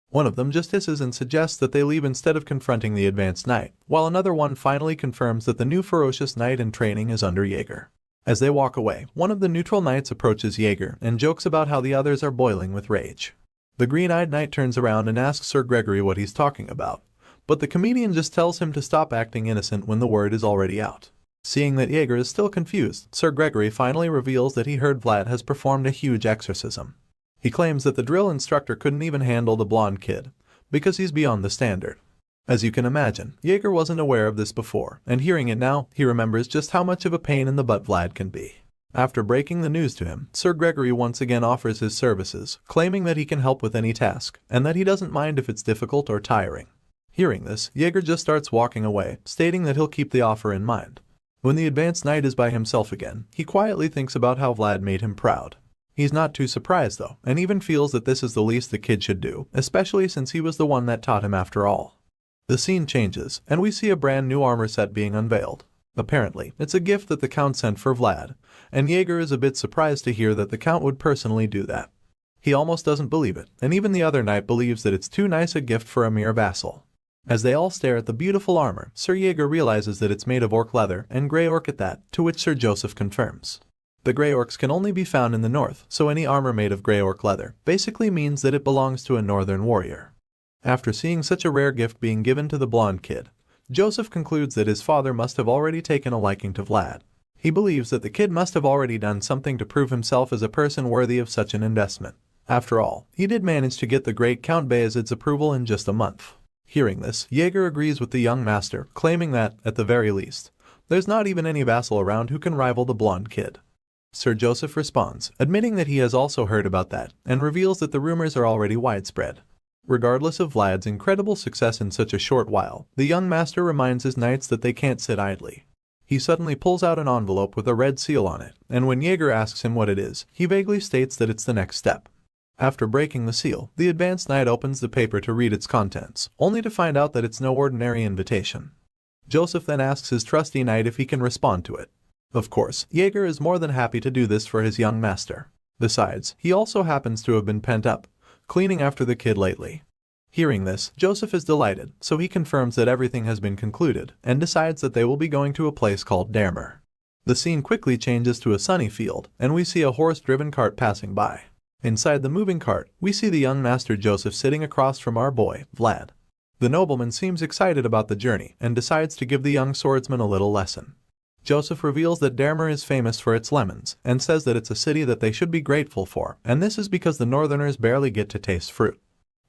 A: One of them just hisses and suggests that they leave instead of confronting the advanced knight, while another one finally confirms that the new ferocious knight in training is under Jaeger. As they walk away, one of the neutral knights approaches Jaeger and jokes about how the others are boiling with rage. The green-eyed knight turns around and asks Sir Gregory what he's talking about, but the comedian just tells him to stop acting innocent when the word is already out. Seeing that Jaeger is still confused, Sir Gregory finally reveals that he heard Vlad has performed a huge exorcism. He claims that the drill instructor couldn't even handle the blonde kid, because he's beyond the standard. As you can imagine, Jaeger wasn't aware of this before, and hearing it now, he remembers just how much of a pain in the butt Vlad can be. After breaking the news to him, Sir Gregory once again offers his services, claiming that he can help with any task, and that he doesn't mind if it's difficult or tiring. Hearing this, Jaeger just starts walking away, stating that he'll keep the offer in mind. When the advanced knight is by himself again, he quietly thinks about how Vlad made him proud. He's not too surprised though, and even feels that this is the least the kid should do, especially since he was the one that taught him after all. The scene changes, and we see a brand new armor set being unveiled. Apparently, it's a gift that the Count sent for Vlad, and Jaeger is a bit surprised to hear that the Count would personally do that. He almost doesn't believe it, and even the other knight believes that it's too nice a gift for a mere vassal. As they all stare at the beautiful armor, Sir Jaeger realizes that it's made of orc leather and grey orc at that, to which Sir Joseph confirms. The grey orcs can only be found in the north, so any armor made of grey orc leather basically means that it belongs to a northern warrior. After seeing such a rare gift being given to the blonde kid, Joseph concludes that his father must have already taken a liking to Vlad. He believes that the kid must have already done something to prove himself as a person worthy of such an investment. After all, he did manage to get the great Count Bayezid's approval in just a month. Hearing this, Jaeger agrees with the young master, claiming that, at the very least, there's not even any vassal around who can rival the blonde kid. Sir Joseph responds, admitting that he has also heard about that, and reveals that the rumors are already widespread. Regardless of Vlad's incredible success in such a short while, the young master reminds his knights that they can't sit idly. He suddenly pulls out an envelope with a red seal on it, and when Jaeger asks him what it is, he vaguely states that it's the next step. After breaking the seal, the advanced knight opens the paper to read its contents, only to find out that it's no ordinary invitation. Joseph then asks his trusty knight if he can respond to it. Of course, Jaeger is more than happy to do this for his young master. Besides, he also happens to have been pent up, cleaning after the kid lately. Hearing this, Joseph is delighted, so he confirms that everything has been concluded, and decides that they will be going to a place called Dermer. The scene quickly changes to a sunny field, and we see a horse-driven cart passing by. Inside the moving cart, we see the young master Joseph sitting across from our boy, Vlad. The nobleman seems excited about the journey and decides to give the young swordsman a little lesson. Joseph reveals that Dermer is famous for its lemons and says that it's a city that they should be grateful for, and this is because the northerners barely get to taste fruit.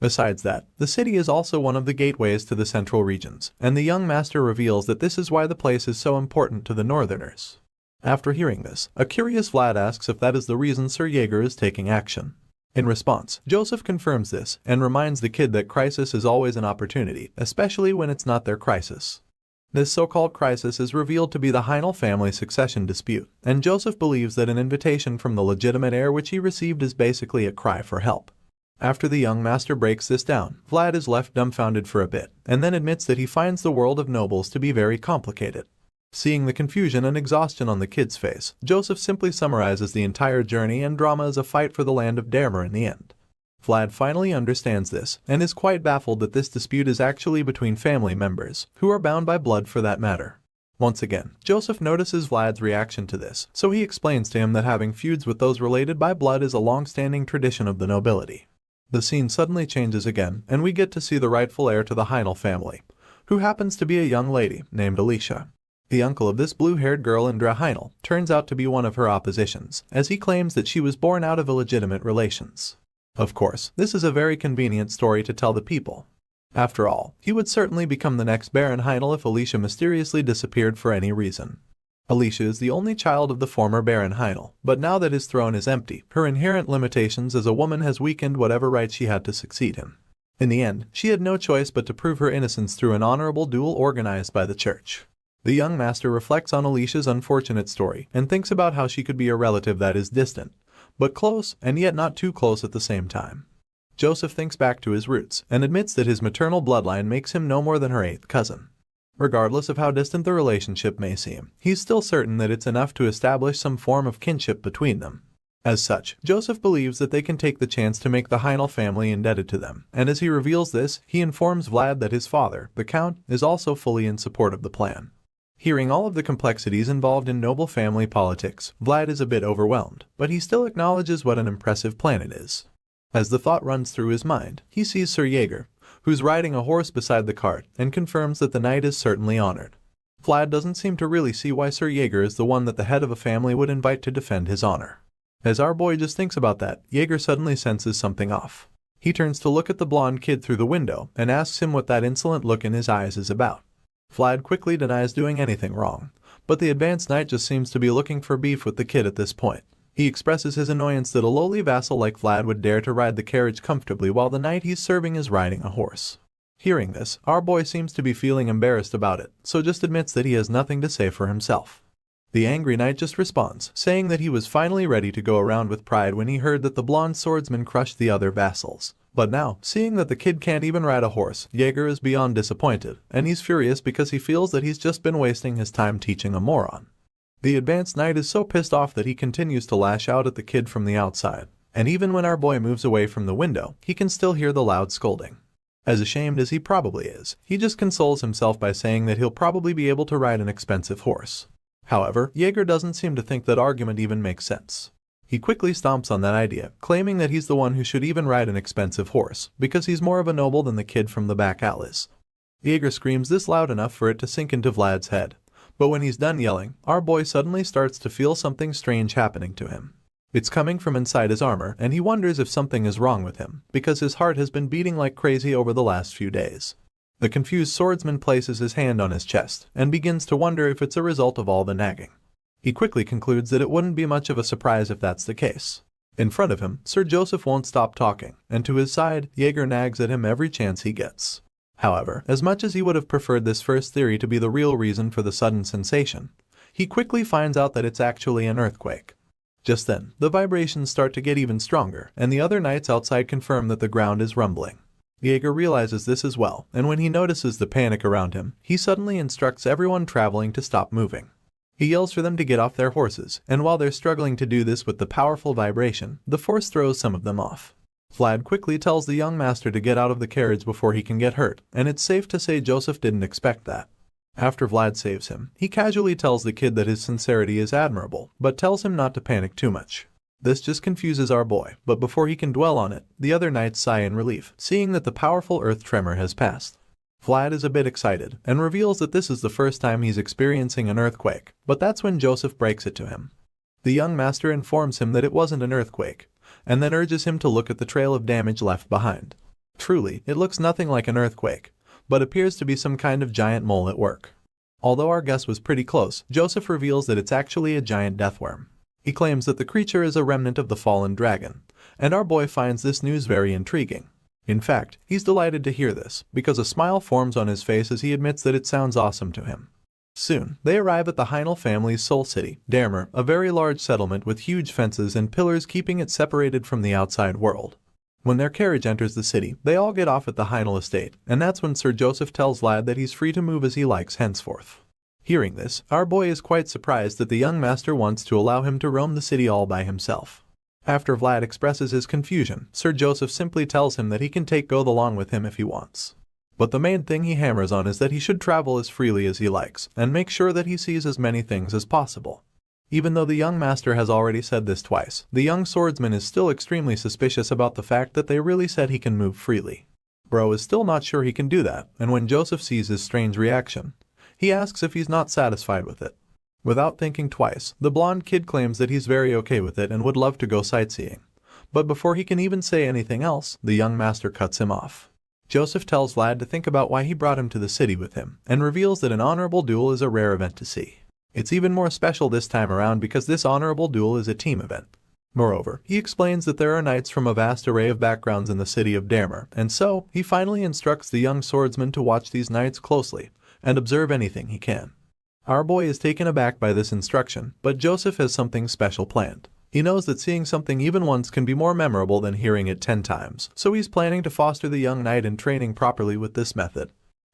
A: Besides that, the city is also one of the gateways to the central regions, and the young master reveals that this is why the place is so important to the northerners. After hearing this, a curious Vlad asks if that is the reason Sir Jaeger is taking action. In response, Joseph confirms this and reminds the kid that crisis is always an opportunity, especially when it's not their crisis. This so-called crisis is revealed to be the Heinel family succession dispute, and Joseph believes that an invitation from the legitimate heir which he received is basically a cry for help. After the young master breaks this down, Vlad is left dumbfounded for a bit, and then admits that he finds the world of nobles to be very complicated. Seeing the confusion and exhaustion on the kid's face, Joseph simply summarizes the entire journey and drama as a fight for the land of Damer in the end. Vlad finally understands this, and is quite baffled that this dispute is actually between family members, who are bound by blood for that matter. Once again, Joseph notices Vlad's reaction to this, so he explains to him that having feuds with those related by blood is a long-standing tradition of the nobility. The scene suddenly changes again, and we get to see the rightful heir to the Heinl family, who happens to be a young lady named Alicia. The uncle of this blue-haired girl in Heinl turns out to be one of her oppositions, as he claims that she was born out of illegitimate relations. Of course, this is a very convenient story to tell the people. After all, he would certainly become the next Baron Heinl if Alicia mysteriously disappeared for any reason. Alicia is the only child of the former Baron Heinl, but now that his throne is empty, her inherent limitations as a woman has weakened whatever right she had to succeed him. In the end, she had no choice but to prove her innocence through an honorable duel organized by the church. The young master reflects on Alicia's unfortunate story and thinks about how she could be a relative that is distant, but close and yet not too close at the same time. Joseph thinks back to his roots and admits that his maternal bloodline makes him no more than her 8th cousin. Regardless of how distant the relationship may seem, he's still certain that it's enough to establish some form of kinship between them. As such, Joseph believes that they can take the chance to make the Heinl family indebted to them, and as he reveals this, he informs Vlad that his father, the Count, is also fully in support of the plan. Hearing all of the complexities involved in noble family politics, Vlad is a bit overwhelmed, but he still acknowledges what an impressive plan it is. As the thought runs through his mind, he sees Sir Jaeger, who's riding a horse beside the cart, and confirms that the knight is certainly honored. Vlad doesn't seem to really see why Sir Jaeger is the one that the head of a family would invite to defend his honor. As our boy just thinks about that, Jaeger suddenly senses something off. He turns to look at the blonde kid through the window and asks him what that insolent look in his eyes is about. Vlad quickly denies doing anything wrong, but the advanced knight just seems to be looking for beef with the kid at this point. He expresses his annoyance that a lowly vassal like Vlad would dare to ride the carriage comfortably while the knight he's serving is riding a horse. Hearing this, our boy seems to be feeling embarrassed about it, so just admits that he has nothing to say for himself. The angry knight just responds, saying that he was finally ready to go around with pride when he heard that the blonde swordsman crushed the other vassals. But now, seeing that the kid can't even ride a horse, Jaeger is beyond disappointed, and he's furious because he feels that he's just been wasting his time teaching a moron. The advanced knight is so pissed off that he continues to lash out at the kid from the outside, and even when our boy moves away from the window, he can still hear the loud scolding. As ashamed as he probably is, he just consoles himself by saying that he'll probably be able to ride an expensive horse. However, Jaeger doesn't seem to think that argument even makes sense. He quickly stomps on that idea, claiming that he's the one who should even ride an expensive horse, because he's more of a noble than the kid from the back alleys. Jaeger screams this loud enough for it to sink into Vlad's head, but when he's done yelling, our boy suddenly starts to feel something strange happening to him. It's coming from inside his armor, and he wonders if something is wrong with him, because his heart has been beating like crazy over the last few days. The confused swordsman places his hand on his chest, and begins to wonder if it's a result of all the nagging. He quickly concludes that it wouldn't be much of a surprise if that's the case. In front of him, Sir Joseph won't stop talking, and to his side, Jaeger nags at him every chance he gets. However, as much as he would have preferred this first theory to be the real reason for the sudden sensation, he quickly finds out that it's actually an earthquake. Just then, the vibrations start to get even stronger, and the other knights outside confirm that the ground is rumbling. Jaeger realizes this as well, and when he notices the panic around him, he suddenly instructs everyone traveling to stop moving. He yells for them to get off their horses, and while they're struggling to do this with the powerful vibration, the force throws some of them off. Vlad quickly tells the young master to get out of the carriage before he can get hurt, and it's safe to say Joseph didn't expect that. After Vlad saves him, he casually tells the kid that his sincerity is admirable, but tells him not to panic too much. This just confuses our boy, but before he can dwell on it, the other knights sigh in relief, seeing that the powerful earth tremor has passed. Vlad is a bit excited, and reveals that this is the first time he's experiencing an earthquake, but that's when Joseph breaks it to him. The young master informs him that it wasn't an earthquake, and then urges him to look at the trail of damage left behind. Truly, it looks nothing like an earthquake, but appears to be some kind of giant mole at work. Although our guess was pretty close, Joseph reveals that it's actually a giant deathworm. He claims that the creature is a remnant of the fallen dragon, and our boy finds this news very intriguing. In fact, he's delighted to hear this, because a smile forms on his face as he admits that it sounds awesome to him. Soon, they arrive at the Heinl family's soul city, Damer, a very large settlement with huge fences and pillars keeping it separated from the outside world. When their carriage enters the city, they all get off at the Heinel estate, and that's when Sir Joseph tells Vlad that he's free to move as he likes henceforth. Hearing this, our boy is quite surprised that the young master wants to allow him to roam the city all by himself. After Vlad expresses his confusion, Sir Joseph simply tells him that he can take Goth along with him if he wants. But the main thing he hammers on is that he should travel as freely as he likes, and make sure that he sees as many things as possible. Even though the young master has already said this twice, the young swordsman is still extremely suspicious about the fact that they really said he can move freely. Bro is still not sure he can do that, and when Joseph sees his strange reaction, he asks if he's not satisfied with it. Without thinking twice, the blonde kid claims that he's very okay with it and would love to go sightseeing. But before he can even say anything else, the young master cuts him off. Joseph tells Vlad to think about why he brought him to the city with him, and reveals that an honorable duel is a rare event to see. It's even more special this time around because this honorable duel is a team event. Moreover, he explains that there are knights from a vast array of backgrounds in the city of Damer, and so, he finally instructs the young swordsman to watch these knights closely, and observe anything he can. Our boy is taken aback by this instruction, but Joseph has something special planned. He knows that seeing something even once can be more memorable than hearing it 10 times, so he's planning to foster the young knight in training properly with this method.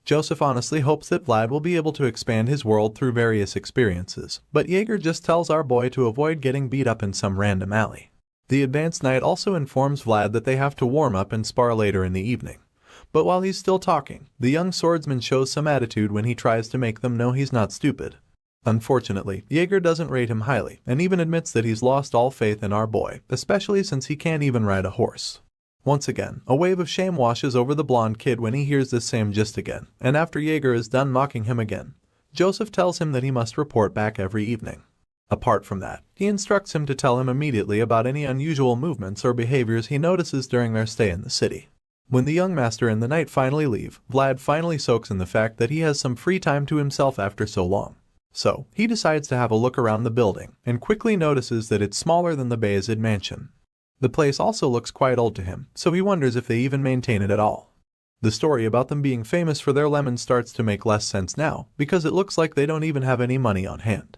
A: Joseph honestly hopes that Vlad will be able to expand his world through various experiences, but Jaeger just tells our boy to avoid getting beat up in some random alley. The advanced knight also informs Vlad that they have to warm up and spar later in the evening. But while he's still talking, the young swordsman shows some attitude when he tries to make them know he's not stupid. Unfortunately, Jaeger doesn't rate him highly, and even admits that he's lost all faith in our boy, especially since he can't even ride a horse. Once again, a wave of shame washes over the blonde kid when he hears this same gist again, and after Jaeger is done mocking him again, Joseph tells him that he must report back every evening. Apart from that, he instructs him to tell him immediately about any unusual movements or behaviors he notices during their stay in the city. When the young master and the knight finally leave, Vlad finally soaks in the fact that he has some free time to himself after so long. So, he decides to have a look around the building, and quickly notices that it's smaller than the Bayezid mansion. The place also looks quite old to him, so he wonders if they even maintain it at all. The story about them being famous for their lemons starts to make less sense now, because it looks like they don't even have any money on hand.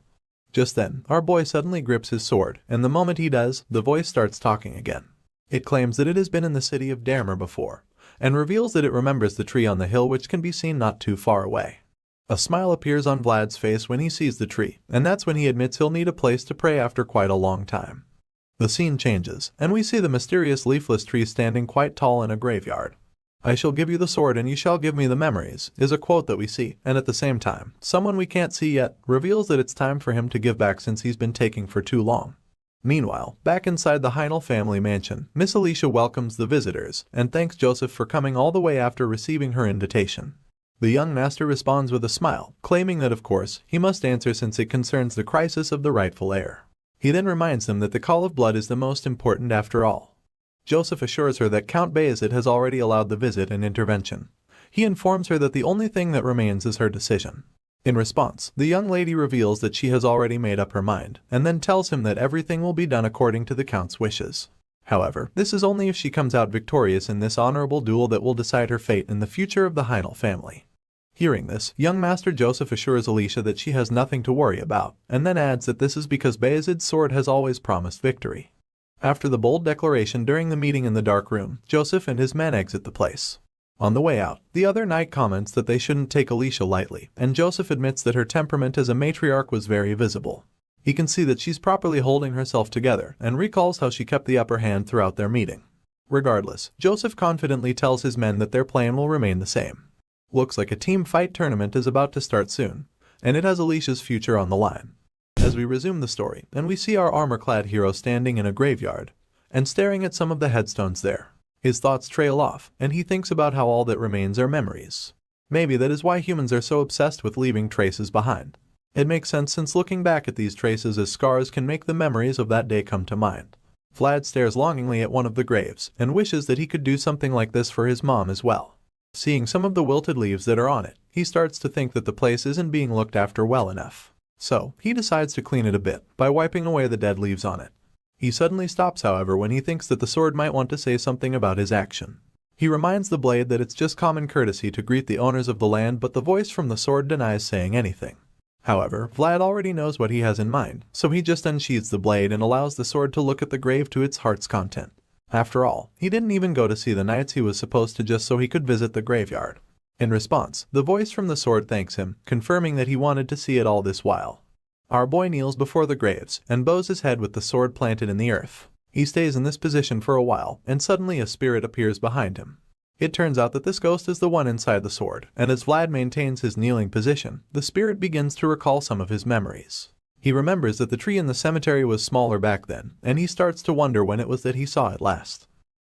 A: Just then, our boy suddenly grips his sword, and the moment he does, the voice starts talking again. It claims that it has been in the city of Damer before, and reveals that it remembers the tree on the hill which can be seen not too far away. A smile appears on Vlad's face when he sees the tree, and that's when he admits he'll need a place to pray after quite a long time. The scene changes, and we see the mysterious leafless tree standing quite tall in a graveyard. "I shall give you the sword and you shall give me the memories," is a quote that we see, and at the same time, someone we can't see yet reveals that it's time for him to give back since he's been taking for too long. Meanwhile, back inside the Heinel family mansion, Miss Alicia welcomes the visitors and thanks Joseph for coming all the way after receiving her invitation. The young master responds with a smile, claiming that of course, he must answer since it concerns the crisis of the rightful heir. He then reminds them that the call of blood is the most important after all. Joseph assures her that Count Bayezid has already allowed the visit and intervention. He informs her that the only thing that remains is her decision. In response, the young lady reveals that she has already made up her mind, and then tells him that everything will be done according to the Count's wishes. However, this is only if she comes out victorious in this honorable duel that will decide her fate and the future of the Heinel family. Hearing this, young Master Joseph assures Alicia that she has nothing to worry about, and then adds that this is because Bayezid's sword has always promised victory. After the bold declaration during the meeting in the dark room, Joseph and his men exit the place. On the way out, the other knight comments that they shouldn't take Alicia lightly, and Joseph admits that her temperament as a matriarch was very visible. He can see that she's properly holding herself together, and recalls how she kept the upper hand throughout their meeting. Regardless, Joseph confidently tells his men that their plan will remain the same. Looks like a team fight tournament is about to start soon, and it has Alicia's future on the line. As we resume the story, and we see our armor-clad hero standing in a graveyard, and staring at some of the headstones there. His thoughts trail off, and he thinks about how all that remains are memories. Maybe that is why humans are so obsessed with leaving traces behind. It makes sense since looking back at these traces as scars can make the memories of that day come to mind. Vlad stares longingly at one of the graves, and wishes that he could do something like this for his mom as well. Seeing some of the wilted leaves that are on it, he starts to think that the place isn't being looked after well enough. So, he decides to clean it a bit, by wiping away the dead leaves on it. He suddenly stops however when he thinks that the sword might want to say something about his action. He reminds the blade that it's just common courtesy to greet the owners of the land, but the voice from the sword denies saying anything. However, Vlad already knows what he has in mind, so he just unsheathes the blade and allows the sword to look at the grave to its heart's content. After all, he didn't even go to see the knights he was supposed to just so he could visit the graveyard. In response, the voice from the sword thanks him, confirming that he wanted to see it all this while. Our boy kneels before the graves and bows his head with the sword planted in the earth. He stays in this position for a while, and suddenly a spirit appears behind him. It turns out that this ghost is the one inside the sword, and as Vlad maintains his kneeling position, the spirit begins to recall some of his memories. He remembers that the tree in the cemetery was smaller back then, and he starts to wonder when it was that he saw it last.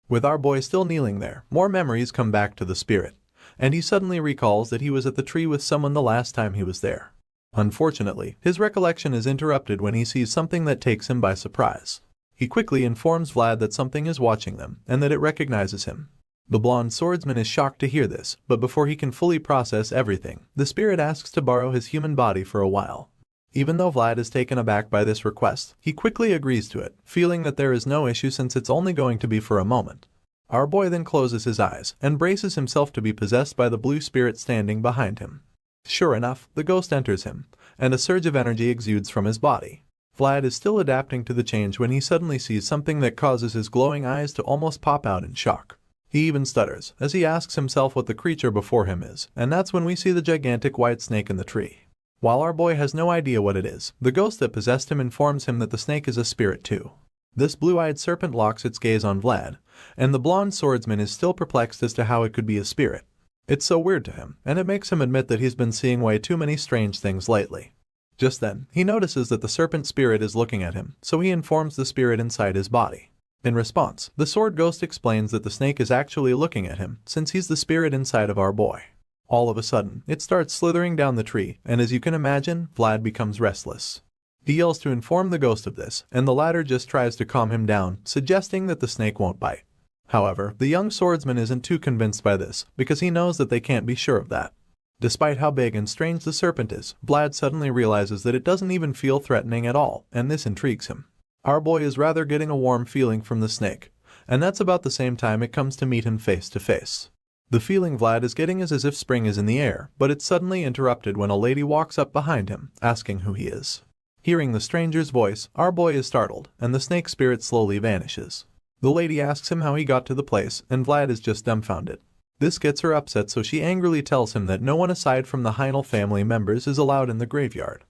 A: With our boy still kneeling there, more memories come back to the spirit, and he suddenly recalls that he was at the tree with someone the last time he was there. Unfortunately, his recollection is interrupted when he sees something that takes him by surprise. He quickly informs Vlad that something is watching them, and that it recognizes him. The blonde swordsman is shocked to hear this, but before he can fully process everything, the spirit asks to borrow his human body for a while. Even though Vlad is taken aback by this request, he quickly agrees to it, feeling that there is no issue since it's only going to be for a moment. Our boy then closes his eyes and braces himself to be possessed by the blue spirit standing behind him. Sure enough, the ghost enters him, and a surge of energy exudes from his body. Vlad is still adapting to the change when he suddenly sees something that causes his glowing eyes to almost pop out in shock. He even stutters as he asks himself what the creature before him is, and that's when we see the gigantic white snake in the tree. While our boy has no idea what it is, the ghost that possessed him informs him that the snake is a spirit too. This blue-eyed serpent locks its gaze on Vlad, and the blonde swordsman is still perplexed as to how it could be a spirit. It's so weird to him, and it makes him admit that he's been seeing way too many strange things lately. Just then, he notices that the serpent spirit is looking at him, so he informs the spirit inside his body. In response, the sword ghost explains that the snake is actually looking at him, since he's the spirit inside of our boy. All of a sudden, it starts slithering down the tree, and as you can imagine, Vlad becomes restless. He yells to inform the ghost of this, and the latter just tries to calm him down, suggesting that the snake won't bite. However, the young swordsman isn't too convinced by this, because he knows that they can't be sure of that. Despite how big and strange the serpent is, Vlad suddenly realizes that it doesn't even feel threatening at all, and this intrigues him. Our boy is rather getting a warm feeling from the snake, and that's about the same time it comes to meet him face to face. The feeling Vlad is getting is as if spring is in the air, but it's suddenly interrupted when a lady walks up behind him, asking who he is. Hearing the stranger's voice, our boy is startled, and the snake spirit slowly vanishes. The lady asks him how he got to the place, and Vlad is just dumbfounded. This gets her upset, so she angrily tells him that no one aside from the Heinel family members is allowed in the graveyard.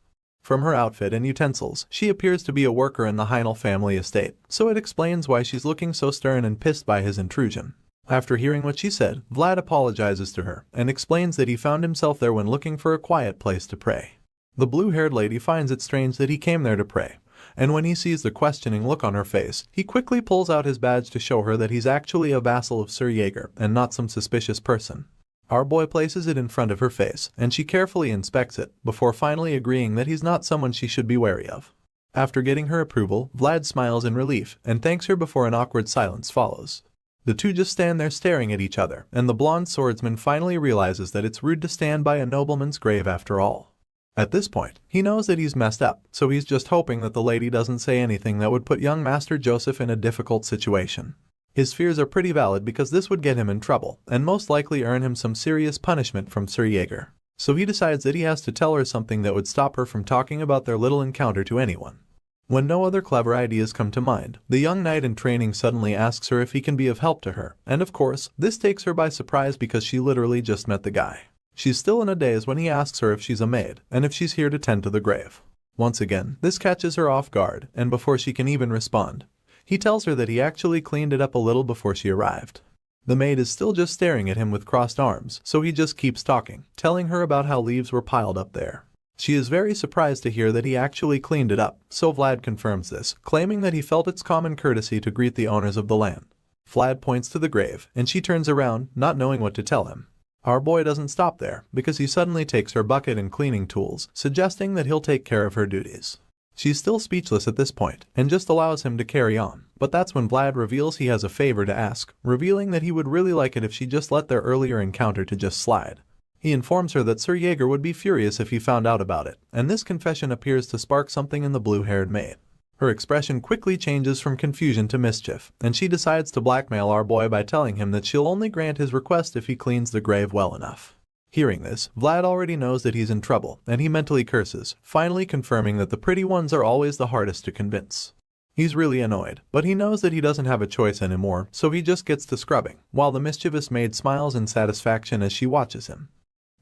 A: From her outfit and utensils, she appears to be a worker in the Heinel family estate, so it explains why she's looking so stern and pissed by his intrusion. After hearing what she said, Vlad apologizes to her and explains that he found himself there when looking for a quiet place to pray. The blue-haired lady finds it strange that he came there to pray, and when he sees the questioning look on her face, he quickly pulls out his badge to show her that he's actually a vassal of Sir Jaeger and not some suspicious person. Our boy places it in front of her face, and she carefully inspects it, before finally agreeing that he's not someone she should be wary of. After getting her approval, Vlad smiles in relief and thanks her before an awkward silence follows. The two just stand there staring at each other, and the blonde swordsman finally realizes that it's rude to stand by a nobleman's grave after all. At this point, he knows that he's messed up, so he's just hoping that the lady doesn't say anything that would put young Master Joseph in a difficult situation. His fears are pretty valid because this would get him in trouble, and most likely earn him some serious punishment from Sir Jaeger. So he decides that he has to tell her something that would stop her from talking about their little encounter to anyone. When no other clever ideas come to mind, the young knight in training suddenly asks her if he can be of help to her, and of course, this takes her by surprise because she literally just met the guy. She's still in a daze when he asks her if she's a maid, and if she's here to tend to the grave. Once again, this catches her off guard, and before she can even respond, he tells her that he actually cleaned it up a little before she arrived. The maid is still just staring at him with crossed arms, so he just keeps talking, telling her about how leaves were piled up there. She is very surprised to hear that he actually cleaned it up, so Vlad confirms this, claiming that he felt it's common courtesy to greet the owners of the land. Vlad points to the grave, and she turns around, not knowing what to tell him. Our boy doesn't stop there, because he suddenly takes her bucket and cleaning tools, suggesting that he'll take care of her duties. She's still speechless at this point, and just allows him to carry on, but that's when Vlad reveals he has a favor to ask, revealing that he would really like it if she just let their earlier encounter to just slide. He informs her that Sir Jaeger would be furious if he found out about it, and this confession appears to spark something in the blue-haired maid. Her expression quickly changes from confusion to mischief, and she decides to blackmail our boy by telling him that she'll only grant his request if he cleans the grave well enough. Hearing this, Vlad already knows that he's in trouble, and he mentally curses, finally confirming that the pretty ones are always the hardest to convince. He's really annoyed, but he knows that he doesn't have a choice anymore, so he just gets to scrubbing, while the mischievous maid smiles in satisfaction as she watches him.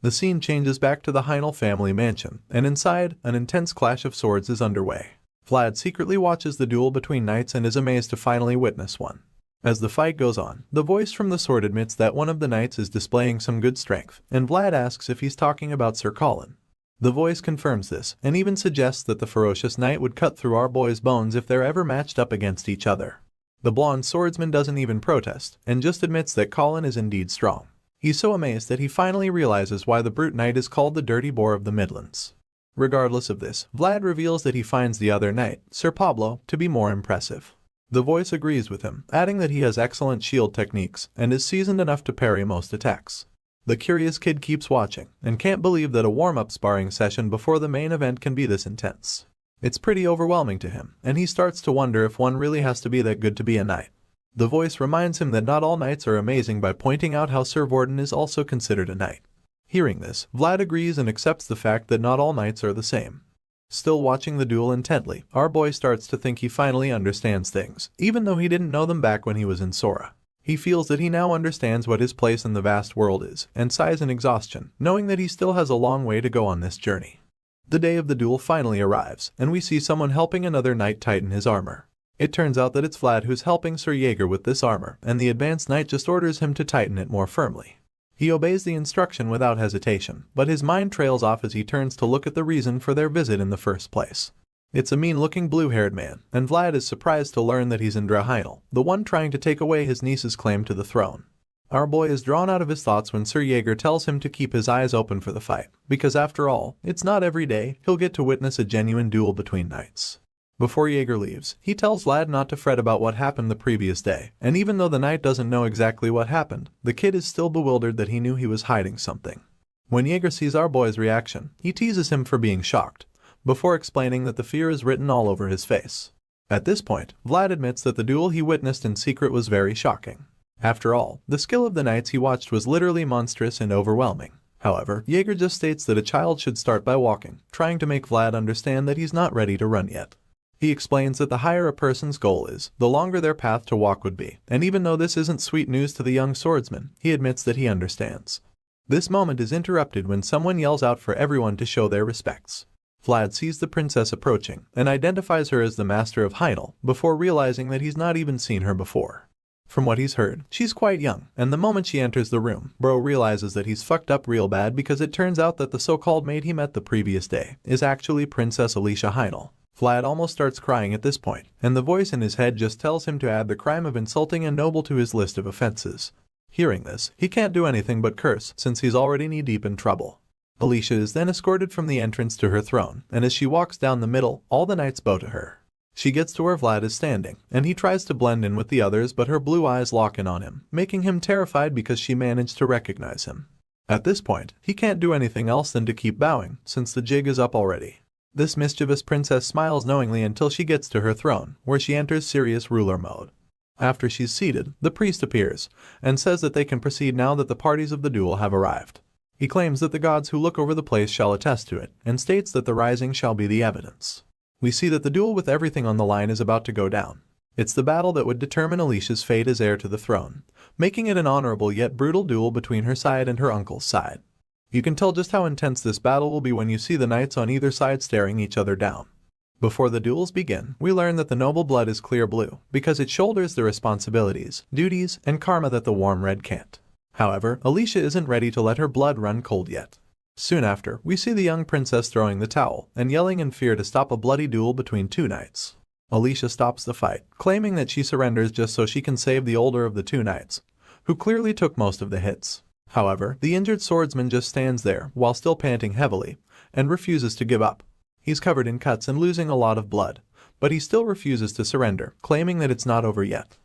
A: The scene changes back to the Heinl family mansion, and inside, an intense clash of swords is underway. Vlad secretly watches the duel between knights and is amazed to finally witness one. As the fight goes on, the voice from the sword admits that one of the knights is displaying some good strength, and Vlad asks if he's talking about Sir Colin. The voice confirms this, and even suggests that the ferocious knight would cut through our boy's bones if they're ever matched up against each other. The blonde swordsman doesn't even protest, and just admits that Colin is indeed strong. He's so amazed that he finally realizes why the brute knight is called the Dirty Boar of the Midlands. Regardless of this, Vlad reveals that he finds the other knight, Sir Pablo, to be more impressive. The voice agrees with him, adding that he has excellent shield techniques and is seasoned enough to parry most attacks. The curious kid keeps watching, and can't believe that a warm-up sparring session before the main event can be this intense. It's pretty overwhelming to him, and he starts to wonder if one really has to be that good to be a knight. The voice reminds him that not all knights are amazing by pointing out how Sir Vorden is also considered a knight. Hearing this, Vlad agrees and accepts the fact that not all knights are the same. Still watching the duel intently, our boy starts to think he finally understands things, even though he didn't know them back when he was in Sora. He feels that he now understands what his place in the vast world is, and sighs in exhaustion, knowing that he still has a long way to go on this journey. The day of the duel finally arrives, and we see someone helping another knight tighten his armor. It turns out that it's Vlad who's helping Sir Jaeger with this armor, and the advanced knight just orders him to tighten it more firmly. He obeys the instruction without hesitation, but his mind trails off as he turns to look at the reason for their visit in the first place. It's a mean-looking blue-haired man, and Vlad is surprised to learn that he's Indra Heinl, the one trying to take away his niece's claim to the throne. Our boy is drawn out of his thoughts when Sir Jaeger tells him to keep his eyes open for the fight, because after all, it's not every day he'll get to witness a genuine duel between knights. Before Jaeger leaves, he tells Vlad not to fret about what happened the previous day, and even though the knight doesn't know exactly what happened, the kid is still bewildered that he knew he was hiding something. When Jaeger sees our boy's reaction, he teases him for being shocked, before explaining that the fear is written all over his face. At this point, Vlad admits that the duel he witnessed in secret was very shocking. After all, the skill of the knights he watched was literally monstrous and overwhelming. However, Jaeger just states that a child should start by walking, trying to make Vlad understand that he's not ready to run yet. He explains that the higher a person's goal is, the longer their path to walk would be, and even though this isn't sweet news to the young swordsman, he admits that he understands. This moment is interrupted when someone yells out for everyone to show their respects. Vlad sees the princess approaching, and identifies her as the master of Heinl, before realizing that he's not even seen her before. From what he's heard, she's quite young, and the moment she enters the room, Bro realizes that he's fucked up real bad because it turns out that the so-called maid he met the previous day is actually Princess Alicia Heinl. Vlad almost starts crying at this point, and the voice in his head just tells him to add the crime of insulting a noble to his list of offenses. Hearing this, he can't do anything but curse since he's already knee-deep in trouble. Alicia is then escorted from the entrance to her throne, and as she walks down the middle, all the knights bow to her. She gets to where Vlad is standing, and he tries to blend in with the others, but her blue eyes lock in on him, making him terrified because she managed to recognize him. At this point, he can't do anything else than to keep bowing, since the jig is up already. This mischievous princess smiles knowingly until she gets to her throne, where she enters serious ruler mode. After she's seated, the priest appears, and says that they can proceed now that the parties of the duel have arrived. He claims that the gods who look over the place shall attest to it, and states that the rising shall be the evidence. We see that the duel with everything on the line is about to go down. It's the battle that would determine Alicia's fate as heir to the throne, making it an honorable yet brutal duel between her side and her uncle's side. You can tell just how intense this battle will be when you see the knights on either side staring each other down. Before the duels begin, we learn that the noble blood is clear blue, because it shoulders the responsibilities, duties, and karma that the warm red can't. However, Alicia isn't ready to let her blood run cold yet. Soon after, we see the young princess throwing the towel, and yelling in fear to stop a bloody duel between two knights. Alicia stops the fight, claiming that she surrenders just so she can save the older of the two knights, who clearly took most of the hits. However, the injured swordsman just stands there, while still panting heavily, and refuses to give up. He's covered in cuts and losing a lot of blood, but he still refuses to surrender, claiming that it's not over yet.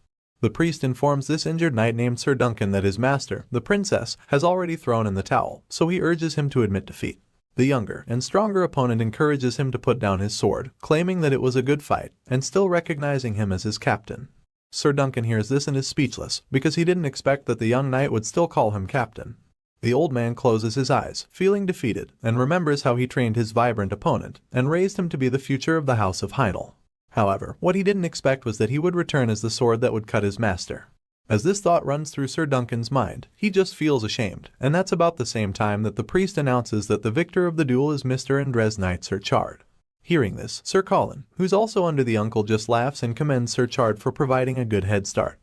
A: The priest informs this injured knight named Sir Duncan that his master, the princess, has already thrown in the towel, so he urges him to admit defeat. The younger and stronger opponent encourages him to put down his sword, claiming that it was a good fight, and still recognizing him as his captain. Sir Duncan hears this and is speechless, because he didn't expect that the young knight would still call him captain. The old man closes his eyes, feeling defeated, and remembers how he trained his vibrant opponent, and raised him to be the future of the House of Heinl. However, what he didn't expect was that he would return as the sword that would cut his master. As this thought runs through Sir Duncan's mind, he just feels ashamed, and that's about the same time that the priest announces that the victor of the duel is Mr. Andres Knight Sir Chard. Hearing this, Sir Colin, who's also under the uncle, just laughs and commends Sir Chard for providing a good head start.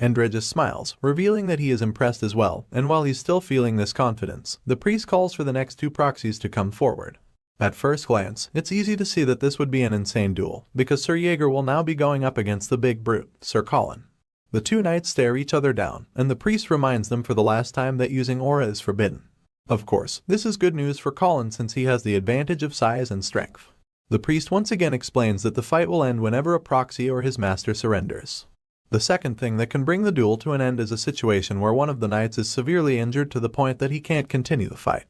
A: Andre just smiles, revealing that he is impressed as well, and while he's still feeling this confidence, the priest calls for the next two proxies to come forward. At first glance, it's easy to see that this would be an insane duel, because Sir Jaeger will now be going up against the big brute, Sir Colin. The two knights stare each other down, and the priest reminds them for the last time that using aura is forbidden. Of course, this is good news for Colin since he has the advantage of size and strength. The priest once again explains that the fight will end whenever a proxy or his master surrenders. The second thing that can bring the duel to an end is a situation where one of the knights is severely injured to the point that he can't continue the fight.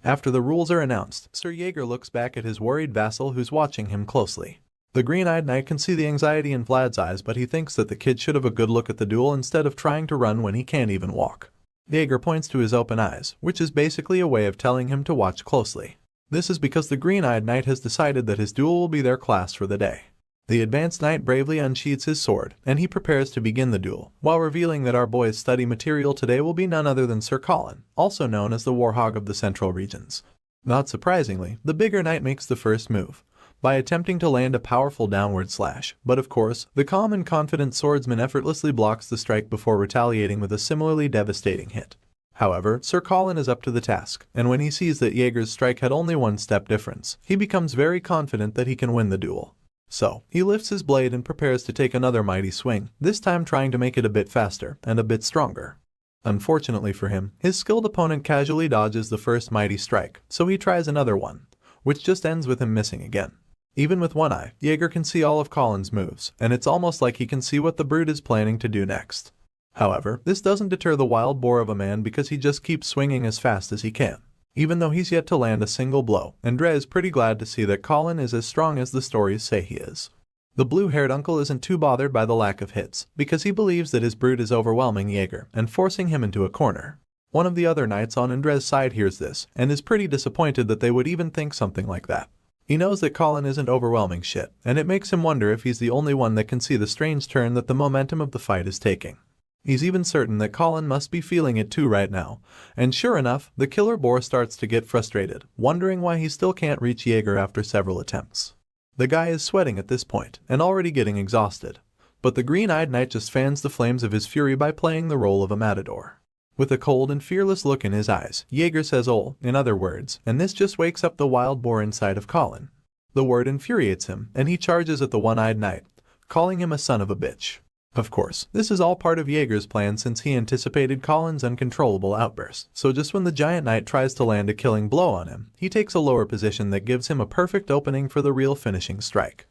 A: After the rules are announced, Sir Jaeger looks back at his worried vassal who's watching him closely. The green-eyed knight can see the anxiety in Vlad's eyes, but he thinks that the kid should have a good look at the duel instead of trying to run when he can't even walk. Jaeger points to his open eyes, which is basically a way of telling him to watch closely. This is because the green-eyed knight has decided that his duel will be their class for the day. The advanced knight bravely unsheathes his sword, and he prepares to begin the duel, while revealing that our boy's study material today will be none other than Sir Colin, also known as the Warhog of the Central Regions. Not surprisingly, the bigger knight makes the first move, by attempting to land a powerful downward slash, but of course, the calm and confident swordsman effortlessly blocks the strike before retaliating with a similarly devastating hit. However, Sir Colin is up to the task, and when he sees that Jaeger's strike had only one step difference, he becomes very confident that he can win the duel. So, he lifts his blade and prepares to take another mighty swing, this time trying to make it a bit faster and a bit stronger. Unfortunately for him, his skilled opponent casually dodges the first mighty strike, so he tries another one, which just ends with him missing again. Even with one eye, Jaeger can see all of Colin's moves, and it's almost like he can see what the brute is planning to do next. However, this doesn't deter the wild boar of a man because he just keeps swinging as fast as he can. Even though he's yet to land a single blow, Andre is pretty glad to see that Colin is as strong as the stories say he is. The blue-haired uncle isn't too bothered by the lack of hits, because he believes that his brute is overwhelming Jaeger and forcing him into a corner. One of the other knights on Andre's side hears this, and is pretty disappointed that they would even think something like that. He knows that Colin isn't overwhelming shit, and it makes him wonder if he's the only one that can see the strange turn that the momentum of the fight is taking. He's even certain that Colin must be feeling it too right now, and sure enough, the killer boar starts to get frustrated, wondering why he still can't reach Jaeger after several attempts. The guy is sweating at this point, and already getting exhausted, but the green-eyed knight just fans the flames of his fury by playing the role of a matador. With a cold and fearless look in his eyes, Jaeger says "ol" in other words, and this just wakes up the wild boar inside of Colin. The word infuriates him, and he charges at the one-eyed knight, calling him a son of a bitch. Of course, this is all part of Jaeger's plan since he anticipated Colin's uncontrollable outburst, so just when the giant knight tries to land a killing blow on him, he takes a lower position that gives him a perfect opening for the real finishing strike.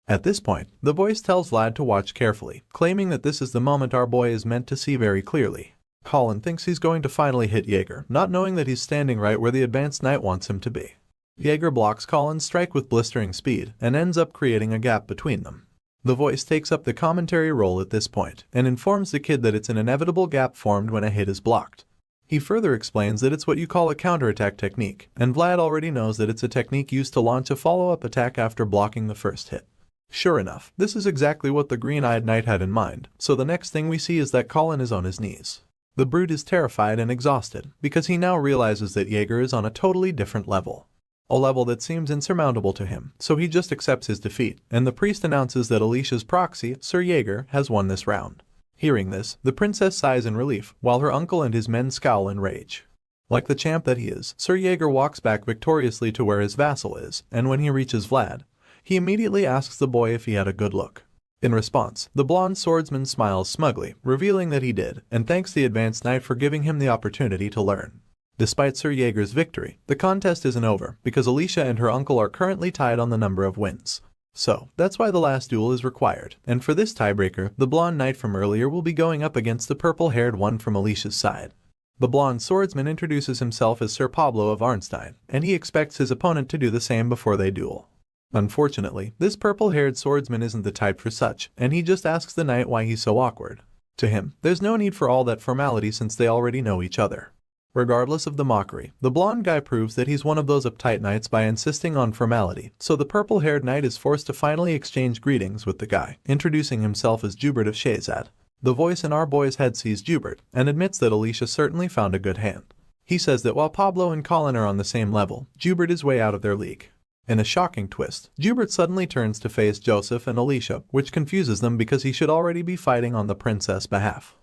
A: At this point, the voice tells Vlad to watch carefully, claiming that this is the moment our boy is meant to see very clearly. Colin thinks he's going to finally hit Jaeger, not knowing that he's standing right where the advanced knight wants him to be. Jaeger blocks Colin's strike with blistering speed, and ends up creating a gap between them. The voice takes up the commentary role at this point, and informs the kid that it's an inevitable gap formed when a hit is blocked. He further explains that it's what you call a counterattack technique, and Vlad already knows that it's a technique used to launch a follow-up attack after blocking the first hit. Sure enough, this is exactly what the green-eyed knight had in mind, so the next thing we see is that Colin is on his knees. The brute is terrified and exhausted, because he now realizes that Jaeger is on a totally different level. A level that seems insurmountable to him, so he just accepts his defeat, and the priest announces that Alicia's proxy, Sir Jaeger, has won this round. Hearing this, the princess sighs in relief, while her uncle and his men scowl in rage. Like the champ that he is, Sir Jaeger walks back victoriously to where his vassal is, and when he reaches Vlad, he immediately asks the boy if he had a good look. In response, the blonde swordsman smiles smugly, revealing that he did, and thanks the advanced knight for giving him the opportunity to learn. Despite Sir Jaeger's victory, the contest isn't over, because Alicia and her uncle are currently tied on the number of wins. So, that's why the last duel is required, and for this tiebreaker, the blonde knight from earlier will be going up against the purple-haired one from Alicia's side. The blonde swordsman introduces himself as Sir Pablo of Arnstein, and he expects his opponent to do the same before they duel. Unfortunately, this purple-haired swordsman isn't the type for such, and he just asks the knight why he's so awkward. To him, there's no need for all that formality since they already know each other. Regardless of the mockery, the blonde guy proves that he's one of those uptight knights by insisting on formality, so the purple-haired knight is forced to finally exchange greetings with the guy, introducing himself as Jubert of Shazad. The voice in our boy's head sees Jubert and admits that Alicia certainly found a good hand. He says that while Pablo and Colin are on the same level, Jubert is way out of their league. In a shocking twist, Jubert suddenly turns to face Joseph and Alicia, which confuses them because he should already be fighting on the princess' behalf.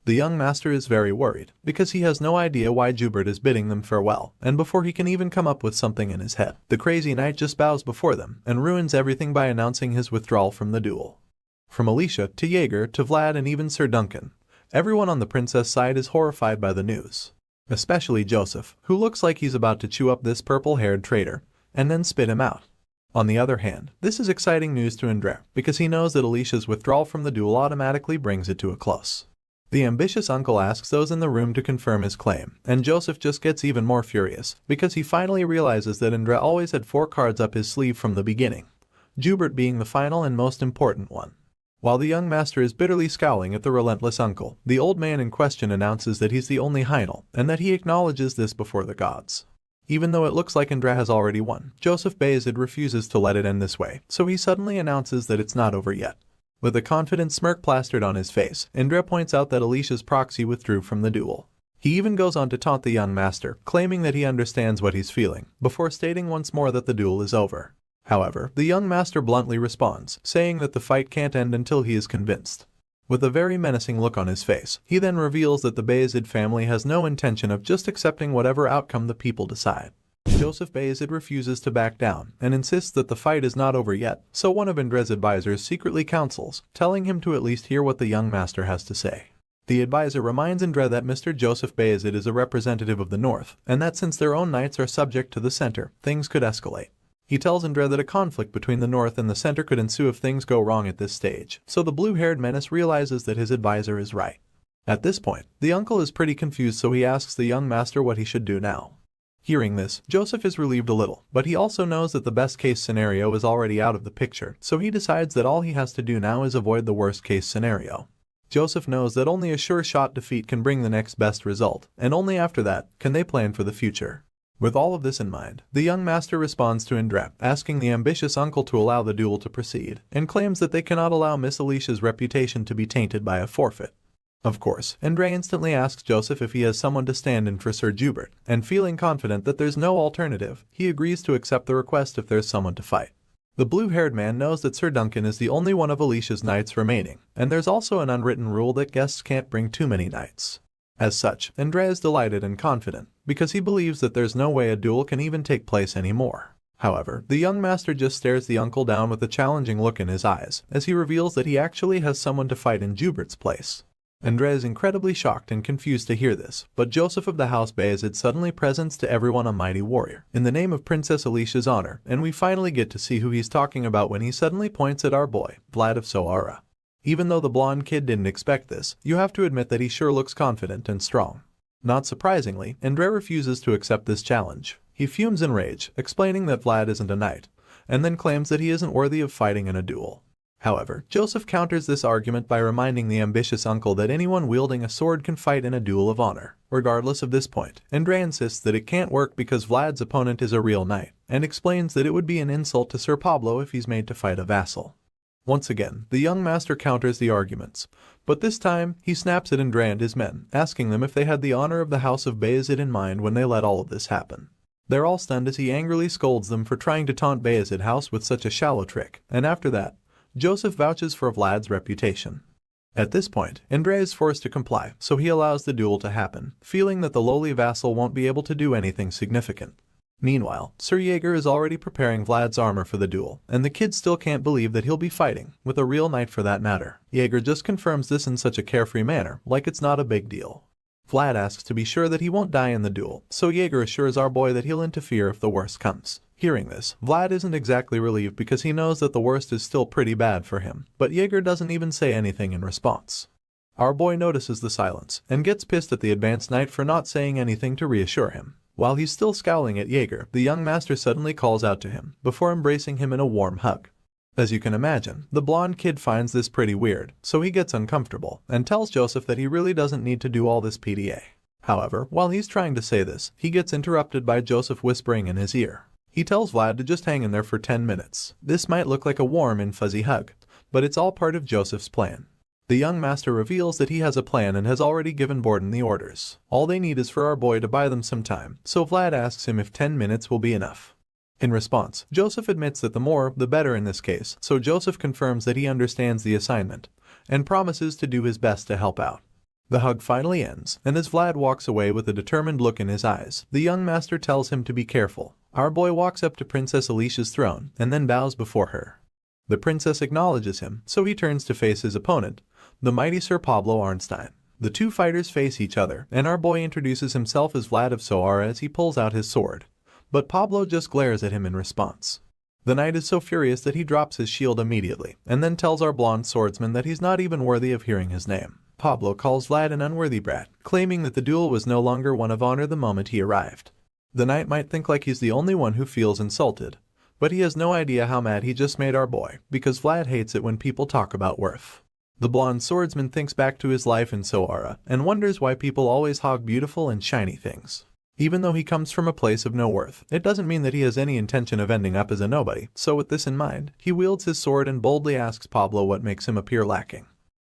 A: The young master is very worried, because he has no idea why Jubert is bidding them farewell, and before he can even come up with something in his head, the crazy knight just bows before them and ruins everything by announcing his withdrawal from the duel. From Alicia to Jaeger to Vlad and even Sir Duncan, everyone on the princess side is horrified by the news. Especially Joseph, who looks like he's about to chew up this purple-haired traitor, and then spit him out. On the other hand, this is exciting news to Indra, because he knows that Alicia's withdrawal from the duel automatically brings it to a close. The ambitious uncle asks those in the room to confirm his claim, and Joseph just gets even more furious, because he finally realizes that Indra always had 4 cards up his sleeve from the beginning, Jubert being the final and most important one. While the young master is bitterly scowling at the relentless uncle, the old man in question announces that he's the only Heinel, and that he acknowledges this before the gods. Even though it looks like Indra has already won, Joseph Bayezid refuses to let it end this way, so he suddenly announces that it's not over yet. With a confident smirk plastered on his face, Indra points out that Alicia's proxy withdrew from the duel. He even goes on to taunt the young master, claiming that he understands what he's feeling, before stating once more that the duel is over. However, the young master bluntly responds, saying that the fight can't end until he is convinced. With a very menacing look on his face, he then reveals that the Bayezid family has no intention of just accepting whatever outcome the people decide. Joseph Bayezid refuses to back down and insists that the fight is not over yet, so one of Indra's advisors secretly counsels, telling him to at least hear what the young master has to say. The advisor reminds Indra that Mr. Joseph Bayezid is a representative of the North, and that since their own knights are subject to the center, things could escalate. He tells Indra that a conflict between the North and the center could ensue if things go wrong at this stage, so the blue-haired menace realizes that his advisor is right. At this point, the uncle is pretty confused, so he asks the young master what he should do now. Hearing this, Joseph is relieved a little, but he also knows that the best-case scenario is already out of the picture, so he decides that all he has to do now is avoid the worst-case scenario. Joseph knows that only a sure-shot defeat can bring the next best result, and only after that can they plan for the future. With all of this in mind, the young master responds to Indra, asking the ambitious uncle to allow the duel to proceed, and claims that they cannot allow Miss Alicia's reputation to be tainted by a forfeit. Of course, Indra instantly asks Joseph if he has someone to stand in for Sir Jubert, and feeling confident that there's no alternative, he agrees to accept the request if there's someone to fight. The blue-haired man knows that Sir Duncan is the only one of Alicia's knights remaining, and there's also an unwritten rule that guests can't bring too many knights. As such, Indra is delighted and confident, because he believes that there's no way a duel can even take place anymore. However, the young master just stares the uncle down with a challenging look in his eyes, as he reveals that he actually has someone to fight in Jubert's place. Indra is incredibly shocked and confused to hear this, but Joseph of the House Bayezid suddenly presents to everyone a mighty warrior, in the name of Princess Alicia's honor, and we finally get to see who he's talking about when he suddenly points at our boy, Vlad of Soara. Even though the blonde kid didn't expect this, you have to admit that he sure looks confident and strong. Not surprisingly, Indra refuses to accept this challenge. He fumes in rage, explaining that Vlad isn't a knight, and then claims that he isn't worthy of fighting in a duel. However, Joseph counters this argument by reminding the ambitious uncle that anyone wielding a sword can fight in a duel of honor. Regardless of this point, Indra insists that it can't work because Vlad's opponent is a real knight, and explains that it would be an insult to Sir Pablo if he's made to fight a vassal. Once again, the young master counters the arguments, but this time he snaps at Indra and his men, asking them if they had the honor of the House of Bayezid in mind when they let all of this happen. They're all stunned as he angrily scolds them for trying to taunt Bayezid House with such a shallow trick, and after that, Joseph vouches for Vlad's reputation. At this point, Indra is forced to comply, so he allows the duel to happen, feeling that the lowly vassal won't be able to do anything significant. Meanwhile, Sir Jaeger is already preparing Vlad's armor for the duel, and the kids still can't believe that he'll be fighting, with a real knight for that matter. Jaeger just confirms this in such a carefree manner, like it's not a big deal. Vlad asks to be sure that he won't die in the duel, so Jaeger assures our boy that he'll interfere if the worst comes. Hearing this, Vlad isn't exactly relieved because he knows that the worst is still pretty bad for him, but Jaeger doesn't even say anything in response. Our boy notices the silence, and gets pissed at the advanced knight for not saying anything to reassure him. While he's still scowling at Jaeger, the young master suddenly calls out to him, before embracing him in a warm hug. As you can imagine, the blonde kid finds this pretty weird, so he gets uncomfortable, and tells Joseph that he really doesn't need to do all this PDA. However, while he's trying to say this, he gets interrupted by Joseph whispering in his ear. He tells Vlad to just hang in there for 10 minutes. This might look like a warm and fuzzy hug, but it's all part of Joseph's plan. The young master reveals that he has a plan and has already given Borden the orders. All they need is for our boy to buy them some time, so Vlad asks him if 10 minutes will be enough. In response, Joseph admits that the more, the better in this case, so Joseph confirms that he understands the assignment and promises to do his best to help out. The hug finally ends, and as Vlad walks away with a determined look in his eyes, the young master tells him to be careful. Our boy walks up to Princess Alicia's throne and then bows before her. The princess acknowledges him, so he turns to face his opponent, the mighty Sir Pablo Arnstein. The two fighters face each other, and our boy introduces himself as Vlad of Soara as he pulls out his sword. But Pablo just glares at him in response. The knight is so furious that he drops his shield immediately, and then tells our blonde swordsman that he's not even worthy of hearing his name. Pablo calls Vlad an unworthy brat, claiming that the duel was no longer one of honor the moment he arrived. The knight might think like he's the only one who feels insulted, but he has no idea how mad he just made our boy, because Vlad hates it when people talk about worth. The blonde swordsman thinks back to his life in Soara and wonders why people always hog beautiful and shiny things. Even though he comes from a place of no worth, it doesn't mean that he has any intention of ending up as a nobody, so with this in mind, he wields his sword and boldly asks Pablo what makes him appear lacking.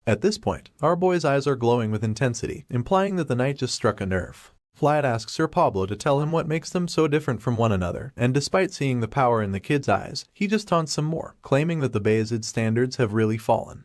A: At this point, our boy's eyes are glowing with intensity, implying that the knight just struck a nerve. Vlad asks Sir Pablo to tell him what makes them so different from one another, and despite seeing the power in the kid's eyes, he just taunts some more, claiming that the Bayezid standards have really fallen.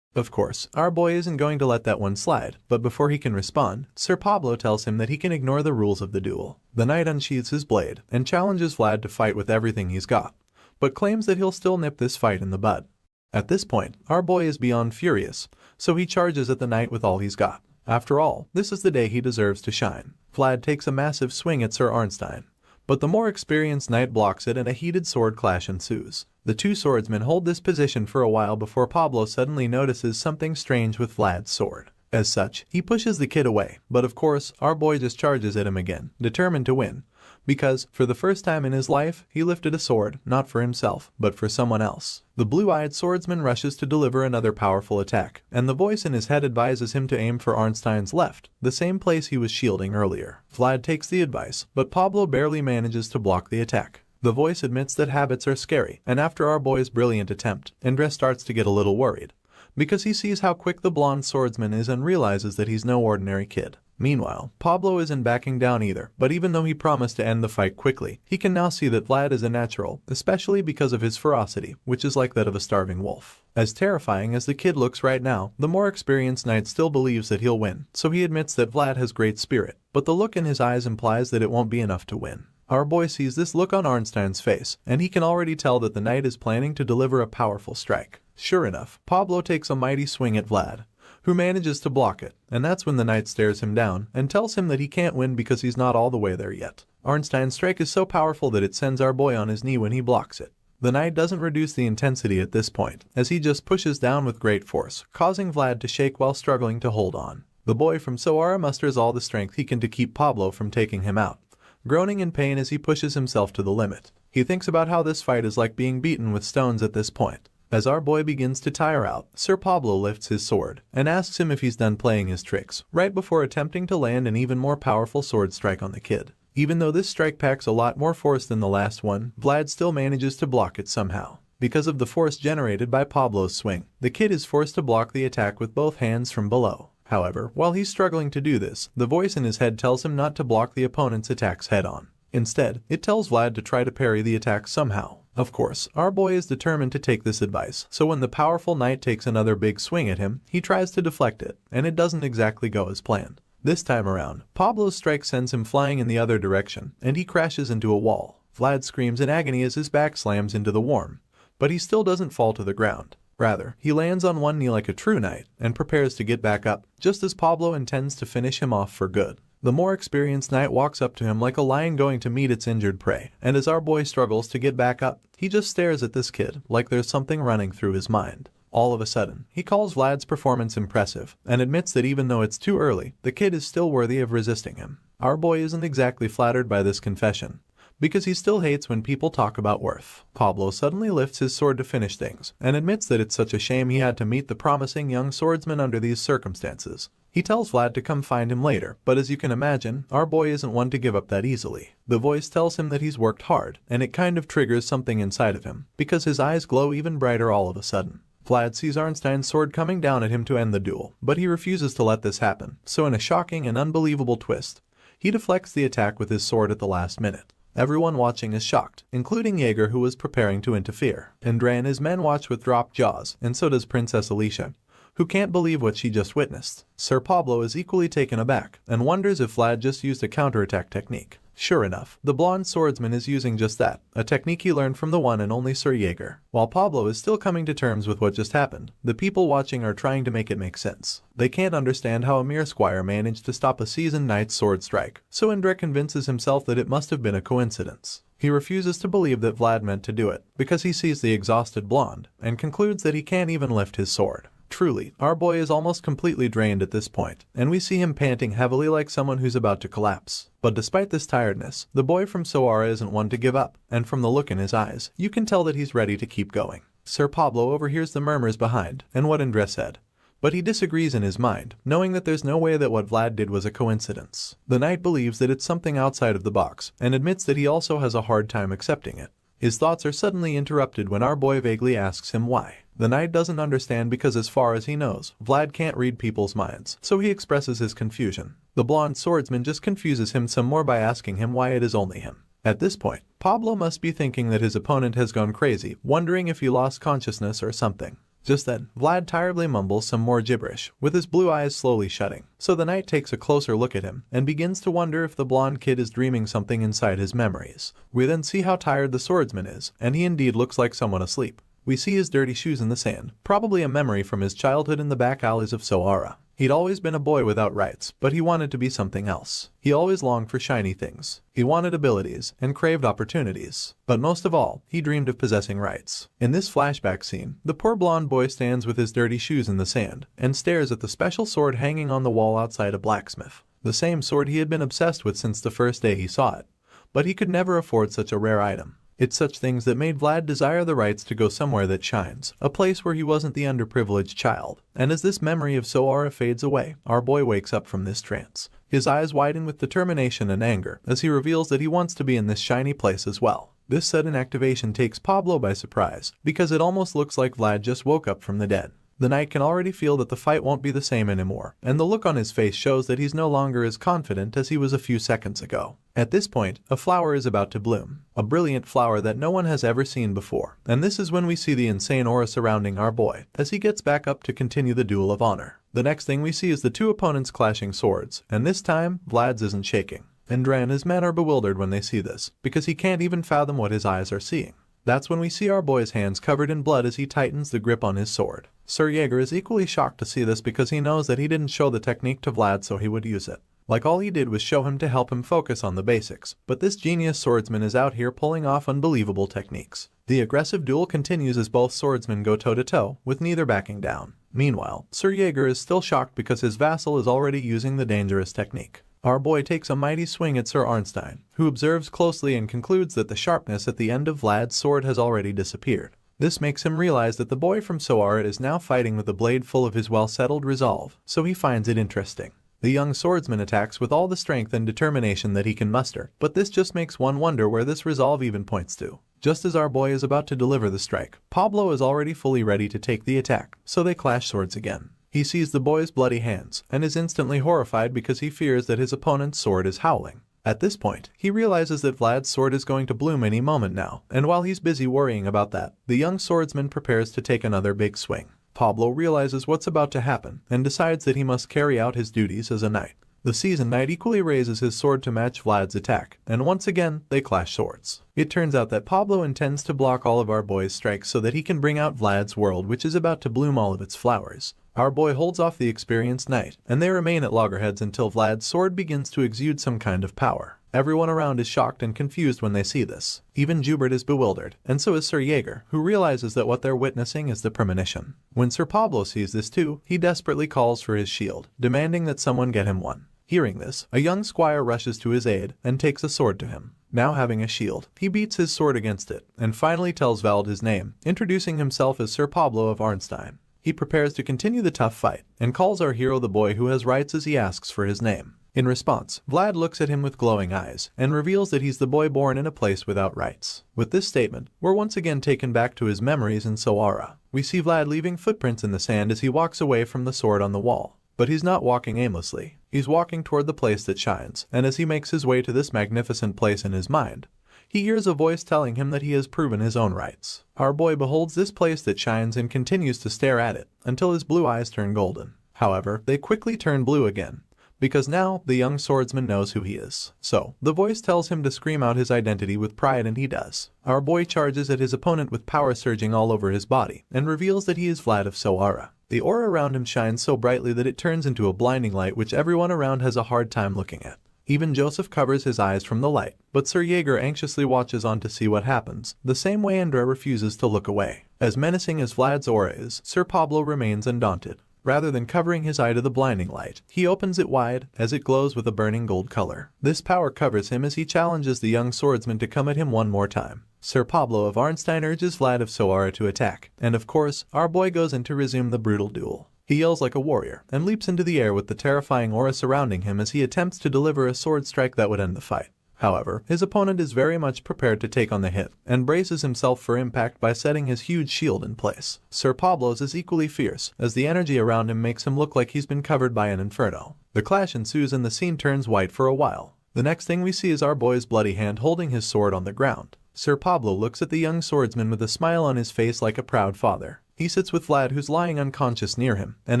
A: Of course, our boy isn't going to let that one slide, but before he can respond, Sir Pablo tells him that he can ignore the rules of the duel. The knight unsheathes his blade and challenges Vlad to fight with everything he's got, but claims that he'll still nip this fight in the bud. At this point, our boy is beyond furious, so he charges at the knight with all he's got. After all, this is the day he deserves to shine. Vlad takes a massive swing at Sir Arnstein, but the more experienced knight blocks it and a heated sword clash ensues. The two swordsmen hold this position for a while before Pablo suddenly notices something strange with Vlad's sword. As such, he pushes the kid away, but of course, our boy just charges at him again, determined to win, because, for the first time in his life, he lifted a sword, not for himself, but for someone else. The blue-eyed swordsman rushes to deliver another powerful attack, and the voice in his head advises him to aim for Arnstein's left, the same place he was shielding earlier. Vlad takes the advice, but Pablo barely manages to block the attack. The voice admits that habits are scary, and after our boy's brilliant attempt, Andres starts to get a little worried, because he sees how quick the blonde swordsman is and realizes that he's no ordinary kid. Meanwhile, Pablo isn't backing down either, but even though he promised to end the fight quickly, he can now see that Vlad is a natural, especially because of his ferocity, which is like that of a starving wolf. As terrifying as the kid looks right now, the more experienced knight still believes that he'll win, so he admits that Vlad has great spirit, but the look in his eyes implies that it won't be enough to win. Our boy sees this look on Arnstein's face, and he can already tell that the knight is planning to deliver a powerful strike. Sure enough, Pablo takes a mighty swing at Vlad, who manages to block it, and that's when the knight stares him down and tells him that he can't win because he's not all the way there yet. Arnstein's strike is so powerful that it sends our boy on his knee when he blocks it. The knight doesn't reduce the intensity at this point, as he just pushes down with great force, causing Vlad to shake while struggling to hold on. The boy from Soara musters all the strength he can to keep Pablo from taking him out, groaning in pain as he pushes himself to the limit. He thinks about how this fight is like being beaten with stones at this point. As our boy begins to tire out, Sir Pablo lifts his sword and asks him if he's done playing his tricks, right before attempting to land an even more powerful sword strike on the kid. Even though this strike packs a lot more force than the last one, Vlad still manages to block it somehow. Because of the force generated by Pablo's swing, the kid is forced to block the attack with both hands from below. However, while he's struggling to do this, the voice in his head tells him not to block the opponent's attacks head-on. Instead, it tells Vlad to try to parry the attack somehow. Of course, our boy is determined to take this advice, so when the powerful knight takes another big swing at him, he tries to deflect it, and it doesn't exactly go as planned. This time around, Pablo's strike sends him flying in the other direction, and he crashes into a wall. Vlad screams in agony as his back slams into the worm, but he still doesn't fall to the ground. Rather, he lands on one knee like a true knight and prepares to get back up, just as Pablo intends to finish him off for good. The more experienced knight walks up to him like a lion going to meet its injured prey, and as our boy struggles to get back up, he just stares at this kid like there's something running through his mind. All of a sudden, he calls Vlad's performance impressive and admits that even though it's too early, the kid is still worthy of resisting him. Our boy isn't exactly flattered by this confession, because he still hates when people talk about worth. Pablo suddenly lifts his sword to finish things and admits that it's such a shame he had to meet the promising young swordsman under these circumstances. He He tells Vlad to come find him later, but as you can imagine, our boy isn't one to give up that easily. The voice tells him that he's worked hard, and it kind of triggers something inside of him, because his eyes glow even brighter all of a sudden. Vlad sees Arnstein's sword coming down at him to end the duel, but he refuses to let this happen, so in a shocking and unbelievable twist, he deflects the attack with his sword at the last minute. Everyone watching is shocked, including Jaeger, who was preparing to interfere. Indra and his men watch with dropped jaws, and so does Princess Alicia, who can't believe what she just witnessed. Sir Pablo is equally taken aback, and wonders if Vlad just used a counterattack technique. Sure enough, the blonde swordsman is using just that, a technique he learned from the one and only Sir Jaeger. While Pablo is still coming to terms with what just happened, the people watching are trying to make it make sense. They can't understand how a mere squire managed to stop a seasoned knight's sword strike, so Indra convinces himself that it must have been a coincidence. He refuses to believe that Vlad meant to do it, because he sees the exhausted blonde, and concludes that he can't even lift his sword. Truly, our boy is almost completely drained at this point, and we see him panting heavily like someone who's about to collapse. But despite this tiredness, the boy from Soara isn't one to give up, and from the look in his eyes, you can tell that he's ready to keep going. Sir Pablo overhears the murmurs behind, and what Indra said. But he disagrees in his mind, knowing that there's no way that what Vlad did was a coincidence. The knight believes that it's something outside of the box, and admits that he also has a hard time accepting it. His thoughts are suddenly interrupted when our boy vaguely asks him why. The knight doesn't understand because as far as he knows, Vlad can't read people's minds, so he expresses his confusion. The blonde swordsman just confuses him some more by asking him why it is only him. At this point, Pablo must be thinking that his opponent has gone crazy, wondering if he lost consciousness or something. Just then, Vlad tiredly mumbles some more gibberish, with his blue eyes slowly shutting. So the knight takes a closer look at him, and begins to wonder if the blonde kid is dreaming something inside his memories. We then see how tired the swordsman is, and he indeed looks like someone asleep. We see his dirty shoes in the sand, probably a memory from his childhood in the back alleys of Soara. He'd always been a boy without rights, but he wanted to be something else. He always longed for shiny things. He wanted abilities, and craved opportunities. But most of all, he dreamed of possessing rights. In this flashback scene, the poor blonde boy stands with his dirty shoes in the sand, and stares at the special sword hanging on the wall outside a blacksmith. The same sword he had been obsessed with since the first day he saw it. But he could never afford such a rare item. It's such things that made Vlad desire the rights to go somewhere that shines, a place where he wasn't the underprivileged child. And as this memory of Soara fades away, our boy wakes up from this trance. His eyes widen with determination and anger as he reveals that he wants to be in this shiny place as well. This sudden activation takes Pablo by surprise, because it almost looks like Vlad just woke up from the dead. The knight can already feel that the fight won't be the same anymore, and the look on his face shows that he's no longer as confident as he was a few seconds ago. At this point, a flower is about to bloom, a brilliant flower that no one has ever seen before, and this is when we see the insane aura surrounding our boy, as he gets back up to continue the duel of honor. The next thing we see is the two opponents clashing swords, and this time, Vlad's isn't shaking. Indra and his men are bewildered when they see this, because he can't even fathom what his eyes are seeing. That's when we see our boy's hands covered in blood as he tightens the grip on his sword. Sir Jaeger is equally shocked to see this because he knows that he didn't show the technique to Vlad so he would use it. Like all he did was show him to help him focus on the basics, but this genius swordsman is out here pulling off unbelievable techniques. The aggressive duel continues as both swordsmen go toe-to-toe, with neither backing down. Meanwhile, Sir Jaeger is still shocked because his vassal is already using the dangerous technique. Our boy takes a mighty swing at Sir Arnstein, who observes closely and concludes that the sharpness at the end of Vlad's sword has already disappeared. This makes him realize that the boy from Soara is now fighting with a blade full of his well-settled resolve, so he finds it interesting. The young swordsman attacks with all the strength and determination that he can muster, but this just makes one wonder where this resolve even points to. Just as our boy is about to deliver the strike, Pablo is already fully ready to take the attack, so they clash swords again. He sees the boy's bloody hands, and is instantly horrified because he fears that his opponent's sword is howling. At this point, he realizes that Vlad's sword is going to bloom any moment now, and while he's busy worrying about that, the young swordsman prepares to take another big swing. Pablo realizes what's about to happen, and decides that he must carry out his duties as a knight. The seasoned knight equally raises his sword to match Vlad's attack, and once again, they clash swords. It turns out that Pablo intends to block all of our boy's strikes so that he can bring out Vlad's world, which is about to bloom all of its flowers. Our boy holds off the experienced knight, and they remain at loggerheads until Vlad's sword begins to exude some kind of power. Everyone around is shocked and confused when they see this. Even Jubert is bewildered, and so is Sir Jaeger, who realizes that what they're witnessing is the premonition. When Sir Pablo sees this too, he desperately calls for his shield, demanding that someone get him one. Hearing this, a young squire rushes to his aid and takes a sword to him. Now having a shield, he beats his sword against it, and finally tells Vald his name, introducing himself as Sir Pablo of Arnstein. He prepares to continue the tough fight and calls our hero the boy who has rights as he asks for his name. In response, Vlad looks at him with glowing eyes and reveals that he's the boy born in a place without rights. With this statement, we're once again taken back to his memories in Sawara. We see Vlad leaving footprints in the sand as he walks away from the sword on the wall. But he's not walking aimlessly. He's walking toward the place that shines, and as he makes his way to this magnificent place in his mind, he hears a voice telling him that he has proven his own rights. Our boy beholds this place that shines and continues to stare at it until his blue eyes turn golden. However, they quickly turn blue again, because now the young swordsman knows who he is. So, the voice tells him to scream out his identity with pride, and he does. Our boy charges at his opponent with power surging all over his body and reveals that he is Vlad of Sawara. The aura around him shines so brightly that it turns into a blinding light which everyone around has a hard time looking at. Even Joseph covers his eyes from the light, but Sir Jaeger anxiously watches on to see what happens, the same way Andra refuses to look away. As menacing as Vlad's aura is, Sir Pablo remains undaunted. Rather than covering his eye to the blinding light, he opens it wide as it glows with a burning gold color. This power covers him as he challenges the young swordsman to come at him one more time. Sir Pablo of Arnstein urges Vlad of Sawara to attack, and of course, our boy goes in to resume the brutal duel. He yells like a warrior and leaps into the air with the terrifying aura surrounding him as he attempts to deliver a sword strike that would end the fight. However, his opponent is very much prepared to take on the hit and braces himself for impact by setting his huge shield in place. Sir Pablo's is equally fierce, as the energy around him makes him look like he's been covered by an inferno. The clash ensues and the scene turns white for a while. The next thing we see is our boy's bloody hand holding his sword on the ground. Sir Pablo looks at the young swordsman with a smile on his face like a proud father. He sits with Vlad, who's lying unconscious near him, and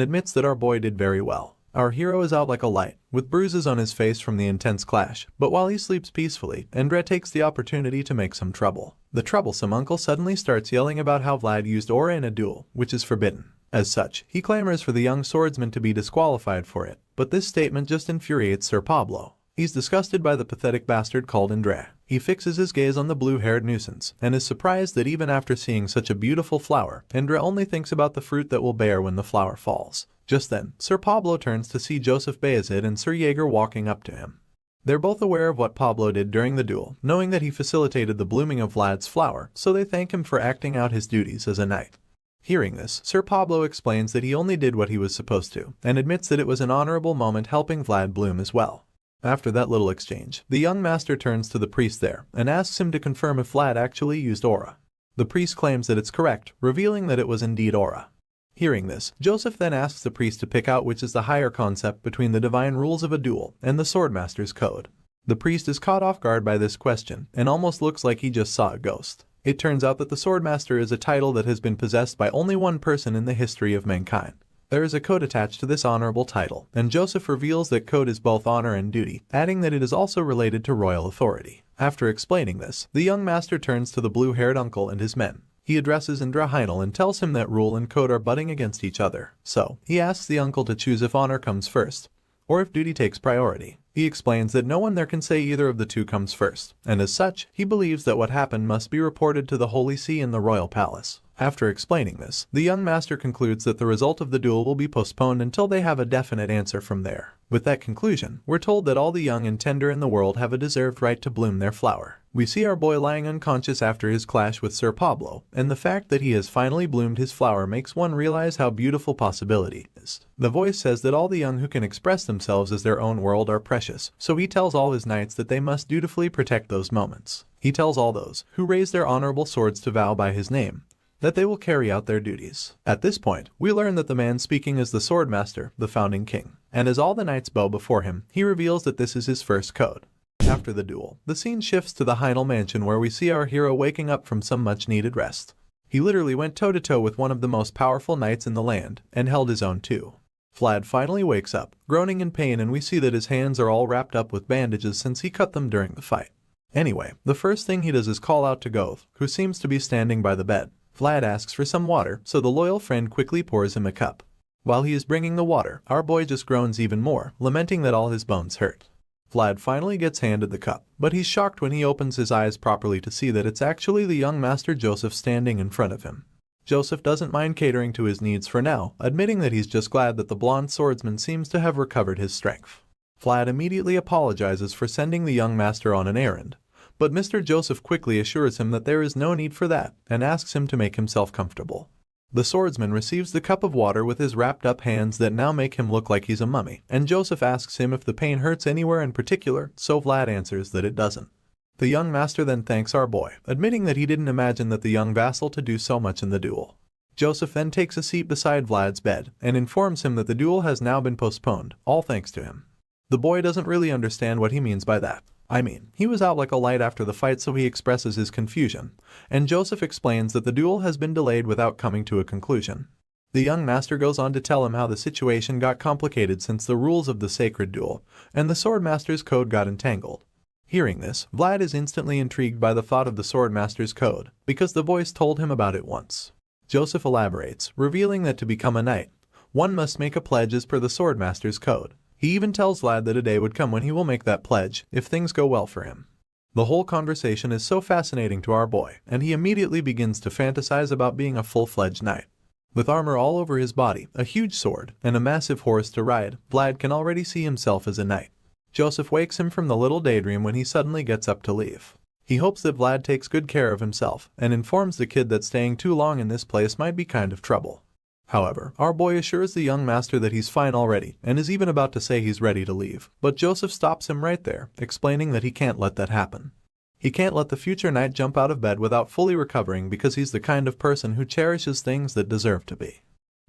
A: admits that our boy did very well. Our hero is out like a light, with bruises on his face from the intense clash, but while he sleeps peacefully, Andra takes the opportunity to make some trouble. The troublesome uncle suddenly starts yelling about how Vlad used aura in a duel, which is forbidden. As such, he clamors for the young swordsman to be disqualified for it, but this statement just infuriates Sir Pablo. He's disgusted by the pathetic bastard called Andra. He fixes his gaze on the blue-haired nuisance, and is surprised that even after seeing such a beautiful flower, Andra only thinks about the fruit that will bear when the flower falls. Just then, Sir Pablo turns to see Joseph Bayezid and Sir Jaeger walking up to him. They're both aware of what Pablo did during the duel, knowing that he facilitated the blooming of Vlad's flower, so they thank him for acting out his duties as a knight. Hearing this, Sir Pablo explains that he only did what he was supposed to, and admits that it was an honorable moment helping Vlad bloom as well. After that little exchange, the young master turns to the priest there and asks him to confirm if Vlad actually used aura. The priest claims that it's correct, revealing that it was indeed aura. Hearing this, Joseph then asks the priest to pick out which is the higher concept between the divine rules of a duel and the swordmaster's code. The priest is caught off guard by this question and almost looks like he just saw a ghost. It turns out that the swordmaster is a title that has been possessed by only one person in the history of mankind. There is a code attached to this honorable title, and Joseph reveals that code is both honor and duty, adding that it is also related to royal authority. After explaining this, the young master turns to the blue-haired uncle and his men. He addresses Indra Heinel and tells him that rule and code are butting against each other. So, he asks the uncle to choose if honor comes first, or if duty takes priority. He explains that no one there can say either of the two comes first, and as such, he believes that what happened must be reported to the Holy See in the royal palace. After explaining this, the young master concludes that the result of the duel will be postponed until they have a definite answer from there. With that conclusion, we're told that all the young and tender in the world have a deserved right to bloom their flower. We see our boy lying unconscious after his clash with Sir Pablo, and the fact that he has finally bloomed his flower makes one realize how beautiful possibility is. The voice says that all the young who can express themselves as their own world are precious, so he tells all his knights that they must dutifully protect those moments. He tells all those who raise their honorable swords to vow by his name that they will carry out their duties. At this point, we learn that the man speaking is the swordmaster, the founding king, and as all the knights bow before him, he reveals that this is his first code. After the duel, the scene shifts to the Heinel mansion where we see our hero waking up from some much-needed rest. He literally went toe-to-toe with one of the most powerful knights in the land, and held his own too. Vlad finally wakes up, groaning in pain, and we see that his hands are all wrapped up with bandages since he cut them during the fight. Anyway, the first thing he does is call out to Goth, who seems to be standing by the bed. Vlad asks for some water, so the loyal friend quickly pours him a cup. While he is bringing the water, our boy just groans even more, lamenting that all his bones hurt. Vlad finally gets handed the cup, but he's shocked when he opens his eyes properly to see that it's actually the young master Joseph standing in front of him. Joseph doesn't mind catering to his needs for now, admitting that he's just glad that the blonde swordsman seems to have recovered his strength. Vlad immediately apologizes for sending the young master on an errand, but Mr. Joseph quickly assures him that there is no need for that and asks him to make himself comfortable. The swordsman receives the cup of water with his wrapped up hands that now make him look like he's a mummy, and Joseph asks him if the pain hurts anywhere in particular, so Vlad answers that it doesn't. The young master then thanks our boy, admitting that he didn't imagine that the young vassal to do so much in the duel. Joseph then takes a seat beside Vlad's bed and informs him that the duel has now been postponed, all thanks to him. The boy doesn't really understand what he means by that. He was out like a light after the fight, so he expresses his confusion, and Joseph explains that the duel has been delayed without coming to a conclusion. The young master goes on to tell him how the situation got complicated since the rules of the sacred duel and the swordmaster's code got entangled. Hearing this, Vlad is instantly intrigued by the thought of the swordmaster's code, because the voice told him about it once. Joseph elaborates, revealing that to become a knight, one must make a pledge as per the swordmaster's code. He even tells Vlad that a day would come when he will make that pledge, if things go well for him. The whole conversation is so fascinating to our boy, and he immediately begins to fantasize about being a full-fledged knight. With armor all over his body, a huge sword, and a massive horse to ride, Vlad can already see himself as a knight. Joseph wakes him from the little daydream when he suddenly gets up to leave. He hopes that Vlad takes good care of himself, and informs the kid that staying too long in this place might be kind of trouble. However, our boy assures the young master that he's fine already, and is even about to say he's ready to leave, but Joseph stops him right there, explaining that he can't let that happen. He can't let the future knight jump out of bed without fully recovering because he's the kind of person who cherishes things that deserve to be.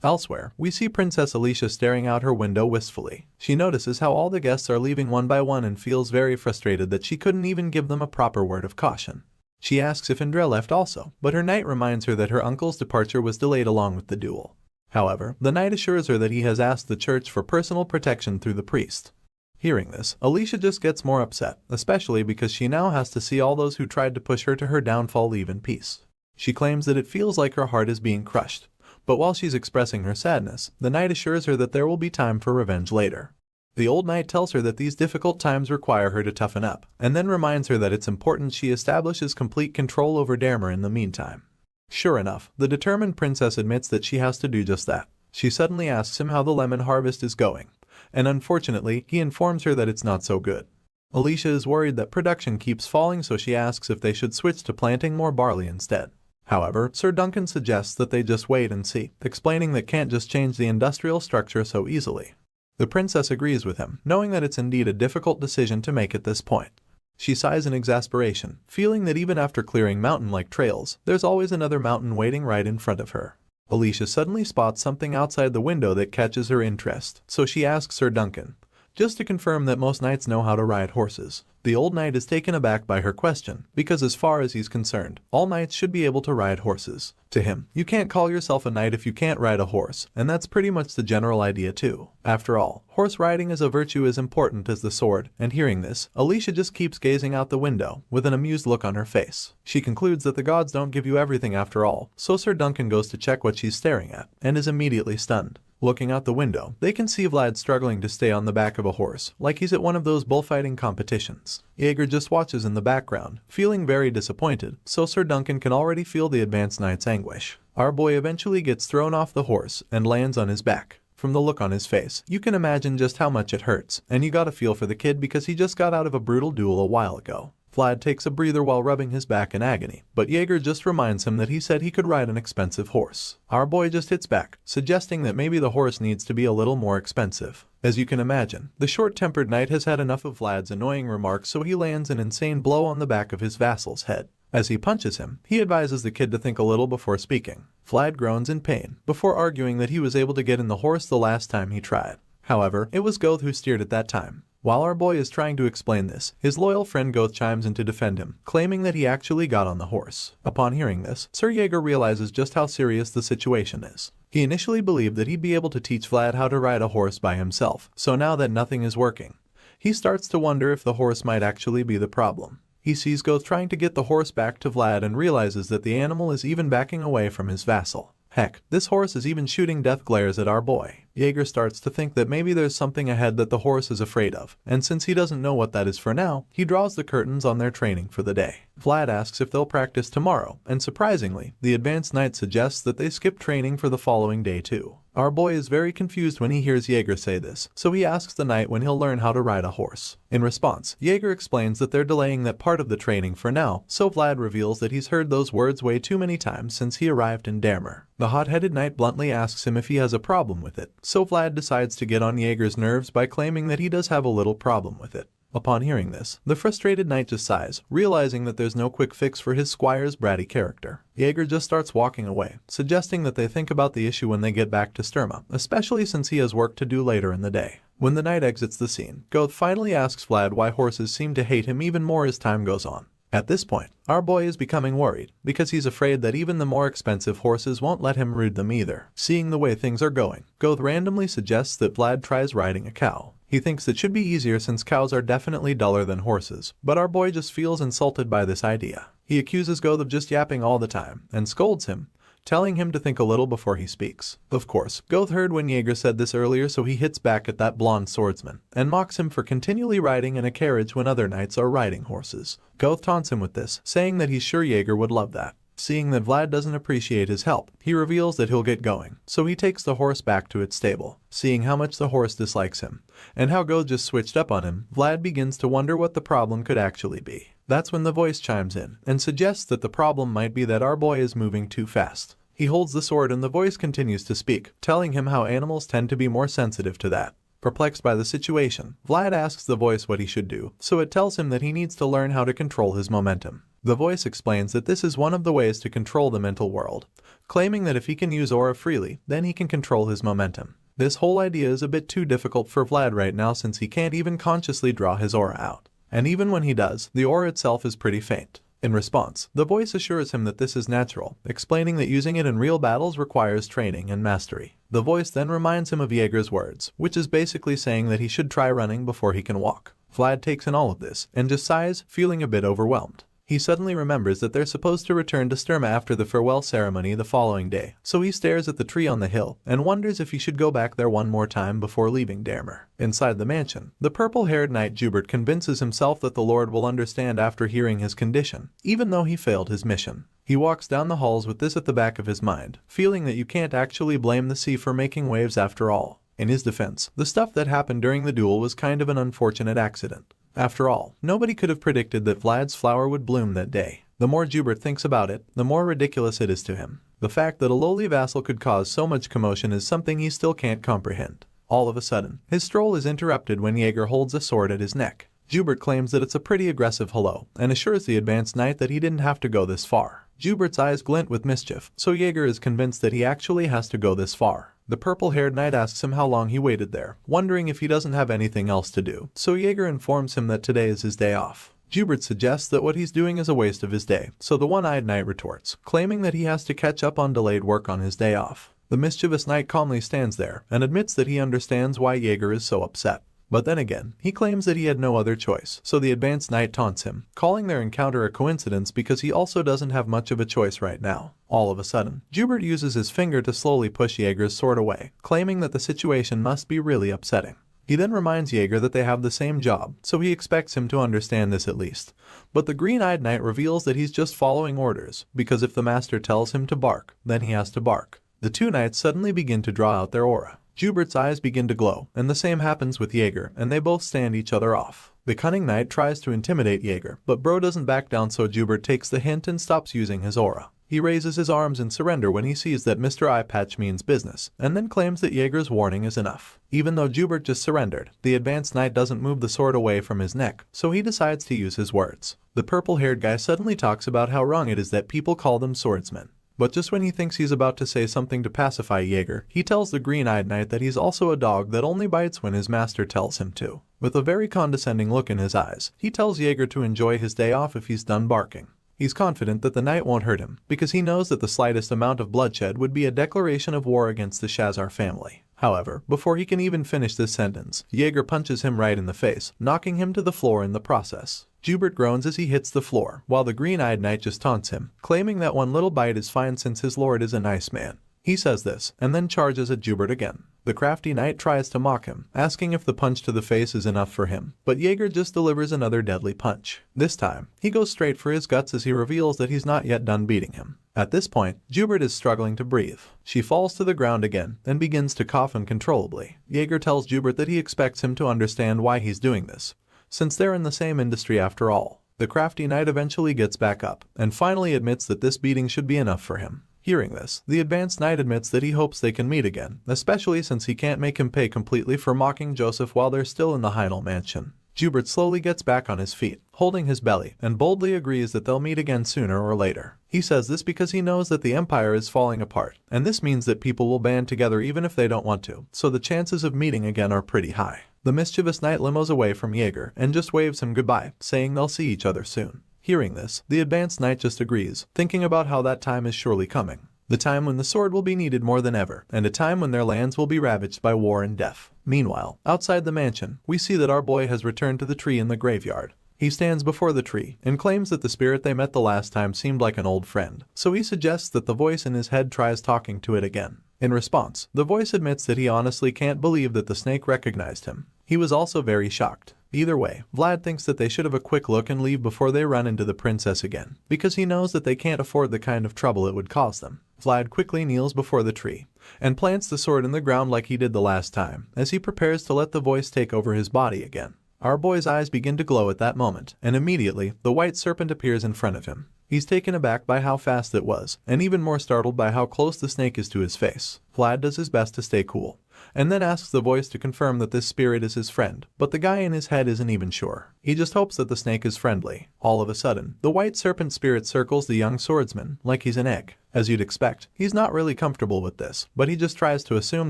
A: Elsewhere, we see Princess Alicia staring out her window wistfully. She notices how all the guests are leaving one by one and feels very frustrated that she couldn't even give them a proper word of caution. She asks if Indra left also, but her knight reminds her that her uncle's departure was delayed along with the duel. However, the knight assures her that he has asked the church for personal protection through the priest. Hearing this, Alicia just gets more upset, especially because she now has to see all those who tried to push her to her downfall leave in peace. She claims that it feels like her heart is being crushed, but while she's expressing her sadness, the knight assures her that there will be time for revenge later. The old knight tells her that these difficult times require her to toughen up, and then reminds her that it's important she establishes complete control over Dermer in the meantime. Sure enough, the determined princess admits that she has to do just that. She suddenly asks him how the lemon harvest is going, and unfortunately, he informs her that it's not so good. Alicia is worried that production keeps falling, so she asks if they should switch to planting more barley instead. However, Sir Duncan suggests that they just wait and see, explaining that can't just change the industrial structure so easily. The princess agrees with him, knowing that it's indeed a difficult decision to make at this point. She sighs in exasperation, feeling that even after clearing mountain-like trails, there's always another mountain waiting right in front of her. Alicia suddenly spots something outside the window that catches her interest, so she asks Sir Duncan, just to confirm that most knights know how to ride horses. The old knight is taken aback by her question, because as far as he's concerned, all knights should be able to ride horses. To him, you can't call yourself a knight if you can't ride a horse, and that's pretty much the general idea too. After all, horse riding is a virtue as important as the sword, and hearing this, Alicia just keeps gazing out the window, with an amused look on her face. She concludes that the gods don't give you everything after all, so Sir Duncan goes to check what she's staring at, and is immediately stunned. Looking out the window, they can see Vlad struggling to stay on the back of a horse, like he's at one of those bullfighting competitions. Jaeger just watches in the background, feeling very disappointed, so Sir Duncan can already feel the advanced knight's anguish. Our boy eventually gets thrown off the horse and lands on his back. From the look on his face, you can imagine just how much it hurts, and you gotta feel for the kid because he just got out of a brutal duel a while ago. Vlad takes a breather while rubbing his back in agony, but Jaeger just reminds him that he said he could ride an expensive horse. Our boy just hits back, suggesting that maybe the horse needs to be a little more expensive. As you can imagine, the short-tempered knight has had enough of Vlad's annoying remarks, so he lands an insane blow on the back of his vassal's head. As he punches him, he advises the kid to think a little before speaking. Vlad groans in pain, before arguing that he was able to get in the horse the last time he tried. However, it was Goth who steered at that time. While our boy is trying to explain this, his loyal friend Goth chimes in to defend him, claiming that he actually got on the horse. Upon hearing this, Sir Jaeger realizes just how serious the situation is. He initially believed that he'd be able to teach Vlad how to ride a horse by himself, so now that nothing is working, he starts to wonder if the horse might actually be the problem. He sees Goth trying to get the horse back to Vlad and realizes that the animal is even backing away from his vassal. Heck, this horse is even shooting death glares at our boy. Jaeger starts to think that maybe there's something ahead that the horse is afraid of, and since he doesn't know what that is for now, he draws the curtains on their training for the day. Vlad asks if they'll practice tomorrow, and surprisingly, the advanced knight suggests that they skip training for the following day too. Our boy is very confused when he hears Jaeger say this, so he asks the knight when he'll learn how to ride a horse. In response, Jaeger explains that they're delaying that part of the training for now, so Vlad reveals that he's heard those words way too many times since he arrived in Damer. The hot-headed knight bluntly asks him if he has a problem with it, so Vlad decides to get on Jaeger's nerves by claiming that he does have a little problem with it. Upon hearing this, the frustrated knight just sighs, realizing that there's no quick fix for his squire's bratty character. Jaeger just starts walking away, suggesting that they think about the issue when they get back to Sturma, especially since he has work to do later in the day. When the knight exits the scene, Goth finally asks Vlad why horses seem to hate him even more as time goes on. At this point, our boy is becoming worried, because he's afraid that even the more expensive horses won't let him ride them either. Seeing the way things are going, Goth randomly suggests that Vlad tries riding a cow. He thinks it should be easier since cows are definitely duller than horses, but our boy just feels insulted by this idea. He accuses Goth of just yapping all the time, and scolds him, telling him to think a little before he speaks. Of course, Goth heard when Jaeger said this earlier, so he hits back at that blonde swordsman, and mocks him for continually riding in a carriage when other knights are riding horses. Goth taunts him with this, saying that he's sure Jaeger would love that. Seeing that Vlad doesn't appreciate his help, he reveals that he'll get going, so he takes the horse back to its stable. Seeing how much the horse dislikes him, and how Goth just switched up on him, Vlad begins to wonder what the problem could actually be. That's when the voice chimes in, and suggests that the problem might be that our boy is moving too fast. He holds the sword and the voice continues to speak, telling him how animals tend to be more sensitive to that. Perplexed by the situation, Vlad asks the voice what he should do, so it tells him that he needs to learn how to control his momentum. The voice explains that this is one of the ways to control the mental world, claiming that if he can use aura freely, then he can control his momentum. This whole idea is a bit too difficult for Vlad right now since he can't even consciously draw his aura out. And even when he does, the aura itself is pretty faint. In response, the voice assures him that this is natural, explaining that using it in real battles requires training and mastery. The voice then reminds him of Jaeger's words, which is basically saying that he should try running before he can walk. Vlad takes in all of this, and just sighs, feeling a bit overwhelmed. He suddenly remembers that they're supposed to return to Sturma after the farewell ceremony the following day, so he stares at the tree on the hill and wonders if he should go back there one more time before leaving Damer. Inside the mansion, the purple-haired knight Jubert convinces himself that the Lord will understand after hearing his condition, even though he failed his mission. He walks down the halls with this at the back of his mind, feeling that you can't actually blame the sea for making waves after all. In his defense, the stuff that happened during the duel was kind of an unfortunate accident. After all, nobody could have predicted that Vlad's flower would bloom that day. The more Jubert thinks about it, the more ridiculous it is to him. The fact that a lowly vassal could cause so much commotion is something he still can't comprehend. All of a sudden, his stroll is interrupted when Jaeger holds a sword at his neck. Jubert claims that it's a pretty aggressive hello, and assures the advanced knight that he didn't have to go this far. Jubert's eyes glint with mischief, so Jaeger is convinced that he actually has to go this far. The purple-haired knight asks him how long he waited there, wondering if he doesn't have anything else to do, so Jaeger informs him that today is his day off. Jubert suggests that what he's doing is a waste of his day, so the one-eyed knight retorts, claiming that he has to catch up on delayed work on his day off. The mischievous knight calmly stands there and admits that he understands why Jaeger is so upset. But then again, he claims that he had no other choice, so the advanced knight taunts him, calling their encounter a coincidence because he also doesn't have much of a choice right now. All of a sudden, Jubert uses his finger to slowly push Jaeger's sword away, claiming that the situation must be really upsetting. He then reminds Jaeger that they have the same job, so he expects him to understand this at least. But the green-eyed knight reveals that he's just following orders, because if the master tells him to bark, then he has to bark. The two knights suddenly begin to draw out their aura. Jubert's eyes begin to glow, and the same happens with Jaeger, and they both stand each other off. The cunning knight tries to intimidate Jaeger, but bro doesn't back down, so Jubert takes the hint and stops using his aura. He raises his arms in surrender when he sees that Mr. Eye Patch means business, and then claims that Jaeger's warning is enough. Even though Jubert just surrendered, the advanced knight doesn't move the sword away from his neck, so he decides to use his words. The purple-haired guy suddenly talks about how wrong it is that people call them swordsmen. But just when he thinks he's about to say something to pacify Jaeger, he tells the green-eyed knight that he's also a dog that only bites when his master tells him to. With a very condescending look in his eyes, he tells Jaeger to enjoy his day off if he's done barking. He's confident that the knight won't hurt him, because he knows that the slightest amount of bloodshed would be a declaration of war against the Shazar family. However, before he can even finish this sentence, Jaeger punches him right in the face, knocking him to the floor in the process. Jubert groans as he hits the floor, while the green-eyed knight just taunts him, claiming that one little bite is fine since his lord is a nice man. He says this, and then charges at Jubert again. The crafty knight tries to mock him, asking if the punch to the face is enough for him, but Jaeger just delivers another deadly punch. This time, he goes straight for his guts as he reveals that he's not yet done beating him. At this point, Jubert is struggling to breathe. She falls to the ground again and begins to cough uncontrollably. Jaeger tells Jubert that he expects him to understand why he's doing this, since they're in the same industry after all. The crafty knight eventually gets back up and finally admits that this beating should be enough for him. Hearing this, the advanced knight admits that he hopes they can meet again, especially since he can't make him pay completely for mocking Joseph while they're still in the Heidel mansion. Jubert slowly gets back on his feet, holding his belly, and boldly agrees that they'll meet again sooner or later. He says this because he knows that the empire is falling apart, and this means that people will band together even if they don't want to, so the chances of meeting again are pretty high. The mischievous knight limos away from Jaeger and just waves him goodbye, saying they'll see each other soon. Hearing this, the advanced knight just agrees, thinking about how that time is surely coming. The time when the sword will be needed more than ever, and a time when their lands will be ravaged by war and death. Meanwhile, outside the mansion, we see that our boy has returned to the tree in the graveyard. He stands before the tree and claims that the spirit they met the last time seemed like an old friend, so he suggests that the voice in his head tries talking to it again. In response, the voice admits that he honestly can't believe that the snake recognized him. He was also very shocked. Either way, Vlad thinks that they should have a quick look and leave before they run into the princess again, because he knows that they can't afford the kind of trouble it would cause them. Vlad quickly kneels before the tree and plants the sword in the ground like he did the last time, as he prepares to let the voice take over his body again. Our boy's eyes begin to glow at that moment, and immediately, the white serpent appears in front of him. He's taken aback by how fast it was, and even more startled by how close the snake is to his face. Vlad does his best to stay cool, and then asks the voice to confirm that this spirit is his friend, but the guy in his head isn't even sure. He just hopes that the snake is friendly. All of a sudden, the white serpent spirit circles the young swordsman like he's an egg. As you'd expect, he's not really comfortable with this, but he just tries to assume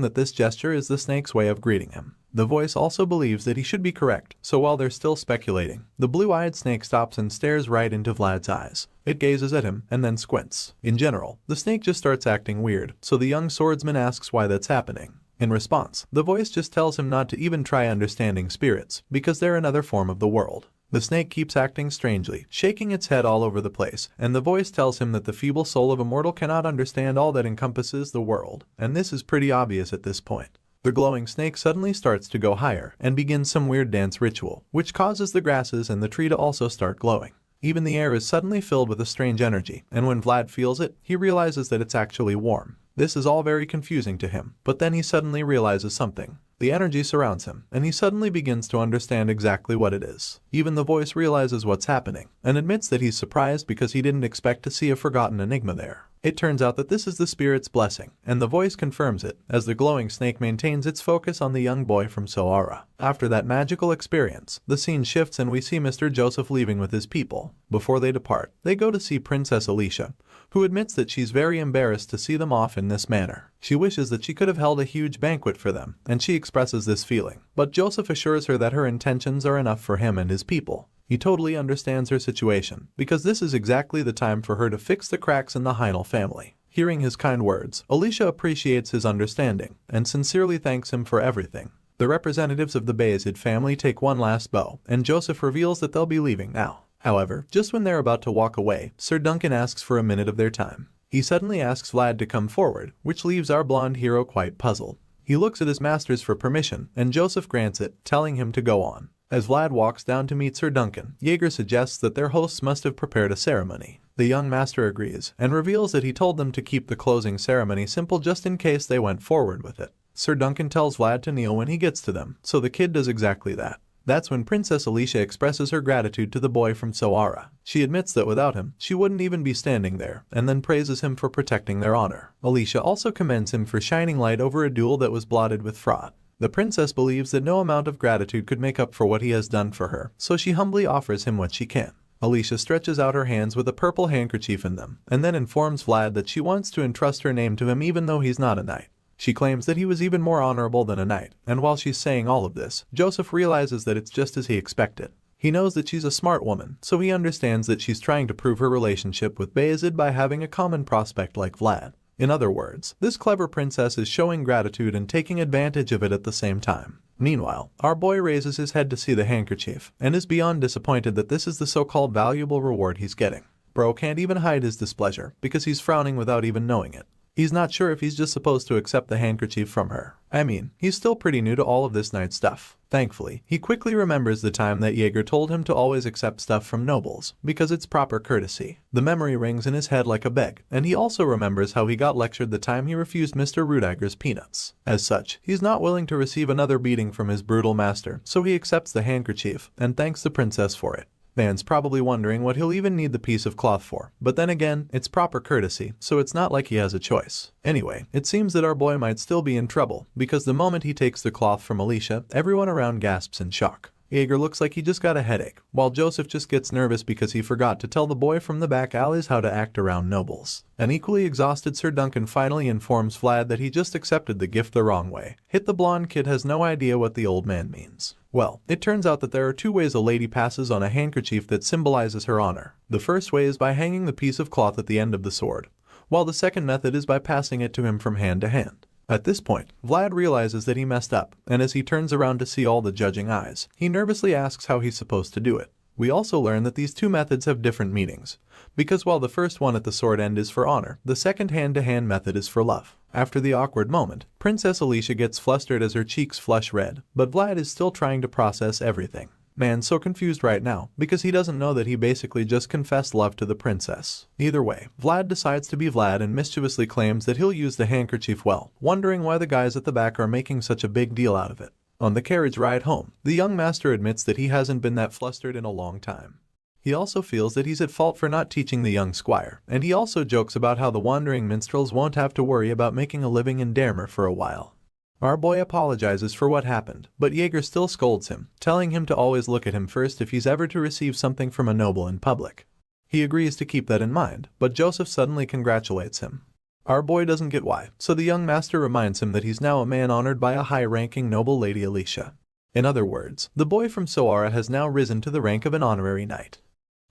A: that this gesture is the snake's way of greeting him. The voice also believes that he should be correct, so while they're still speculating, the blue-eyed snake stops and stares right into Vlad's eyes. It gazes at him and then squints. In general, the snake just starts acting weird, so the young swordsman asks why that's happening. In response, the voice just tells him not to even try understanding spirits, because they're another form of the world. The snake keeps acting strangely, shaking its head all over the place, and the voice tells him that the feeble soul of a mortal cannot understand all that encompasses the world, and this is pretty obvious at this point. The glowing snake suddenly starts to go higher and begins some weird dance ritual, which causes the grasses and the tree to also start glowing. Even the air is suddenly filled with a strange energy, and when Vlad feels it, he realizes that it's actually warm. This is all very confusing to him, but then he suddenly realizes something. The energy surrounds him, and he suddenly begins to understand exactly what it is. Even the voice realizes what's happening, and admits that he's surprised because he didn't expect to see a forgotten enigma there. It turns out that this is the spirit's blessing, and the voice confirms it, as the glowing snake maintains its focus on the young boy from Soara. After that magical experience, the scene shifts and we see Mr. Joseph leaving with his people. Before they depart, they go to see Princess Alicia, who admits that she's very embarrassed to see them off in this manner. She wishes that she could have held a huge banquet for them, and she expresses this feeling. But Joseph assures her that her intentions are enough for him and his people. He totally understands her situation, because this is exactly the time for her to fix the cracks in the Heinel family. Hearing his kind words, Alicia appreciates his understanding, and sincerely thanks him for everything. The representatives of the Bayezid family take one last bow, and Joseph reveals that they'll be leaving now. However, just when they're about to walk away, Sir Duncan asks for a minute of their time. He suddenly asks Vlad to come forward, which leaves our blonde hero quite puzzled. He looks at his masters for permission, and Joseph grants it, telling him to go on. As Vlad walks down to meet Sir Duncan, Jaeger suggests that their hosts must have prepared a ceremony. The young master agrees, and reveals that he told them to keep the closing ceremony simple just in case they went forward with it. Sir Duncan tells Vlad to kneel when he gets to them, so the kid does exactly that. That's when Princess Alicia expresses her gratitude to the boy from Soara. She admits that without him, she wouldn't even be standing there, and then praises him for protecting their honor. Alicia also commends him for shining light over a duel that was blotted with fraud. The princess believes that no amount of gratitude could make up for what he has done for her, so she humbly offers him what she can. Alicia stretches out her hands with a purple handkerchief in them, and then informs Vlad that she wants to entrust her name to him even though he's not a knight. She claims that he was even more honorable than a knight, and while she's saying all of this, Joseph realizes that it's just as he expected. He knows that she's a smart woman, so he understands that she's trying to prove her relationship with Bayezid by having a common prospect like Vlad. In other words, this clever princess is showing gratitude and taking advantage of it at the same time. Meanwhile, our boy raises his head to see the handkerchief, and is beyond disappointed that this is the so-called valuable reward he's getting. Bro can't even hide his displeasure, because he's frowning without even knowing it. He's not sure if he's just supposed to accept the handkerchief from her. I mean, he's still pretty new to all of this knight stuff. Thankfully, he quickly remembers the time that Jaeger told him to always accept stuff from nobles, because it's proper courtesy. The memory rings in his head like a bell, and he also remembers how he got lectured the time he refused Mr. Rudiger's peanuts. As such, he's not willing to receive another beating from his brutal master, so he accepts the handkerchief and thanks the princess for it. Man's probably wondering what he'll even need the piece of cloth for, but then again, it's proper courtesy, so it's not like he has a choice. Anyway, it seems that our boy might still be in trouble, because the moment he takes the cloth from Alicia, everyone around gasps in shock. Jaeger looks like he just got a headache, while Joseph just gets nervous because he forgot to tell the boy from the back alleys how to act around nobles. An equally exhausted Sir Duncan finally informs Vlad that he just accepted the gift the wrong way. The blonde kid has no idea what the old man means. Well, it turns out that there are two ways a lady passes on a handkerchief that symbolizes her honor. The first way is by hanging the piece of cloth at the end of the sword, while the second method is by passing it to him from hand to hand. At this point, Vlad realizes that he messed up, and as he turns around to see all the judging eyes, he nervously asks how he's supposed to do it. We also learn that these two methods have different meanings, because while the first one at the sword end is for honor, the second hand-to-hand method is for love. After the awkward moment, Princess Alicia gets flustered as her cheeks flush red, but Vlad is still trying to process everything. Man's so confused right now, because he doesn't know that he basically just confessed love to the princess. Either way, Vlad decides to be Vlad and mischievously claims that he'll use the handkerchief well, wondering why the guys at the back are making such a big deal out of it. On the carriage ride home, the young master admits that he hasn't been that flustered in a long time. He also feels that he's at fault for not teaching the young squire, and he also jokes about how the wandering minstrels won't have to worry about making a living in Damer for a while. Our boy apologizes for what happened, but Jaeger still scolds him, telling him to always look at him first if he's ever to receive something from a noble in public. He agrees to keep that in mind, but Joseph suddenly congratulates him. Our boy doesn't get why, so the young master reminds him that he's now a man honored by a high-ranking noble lady Alicia. In other words, the boy from Soara has now risen to the rank of an honorary knight.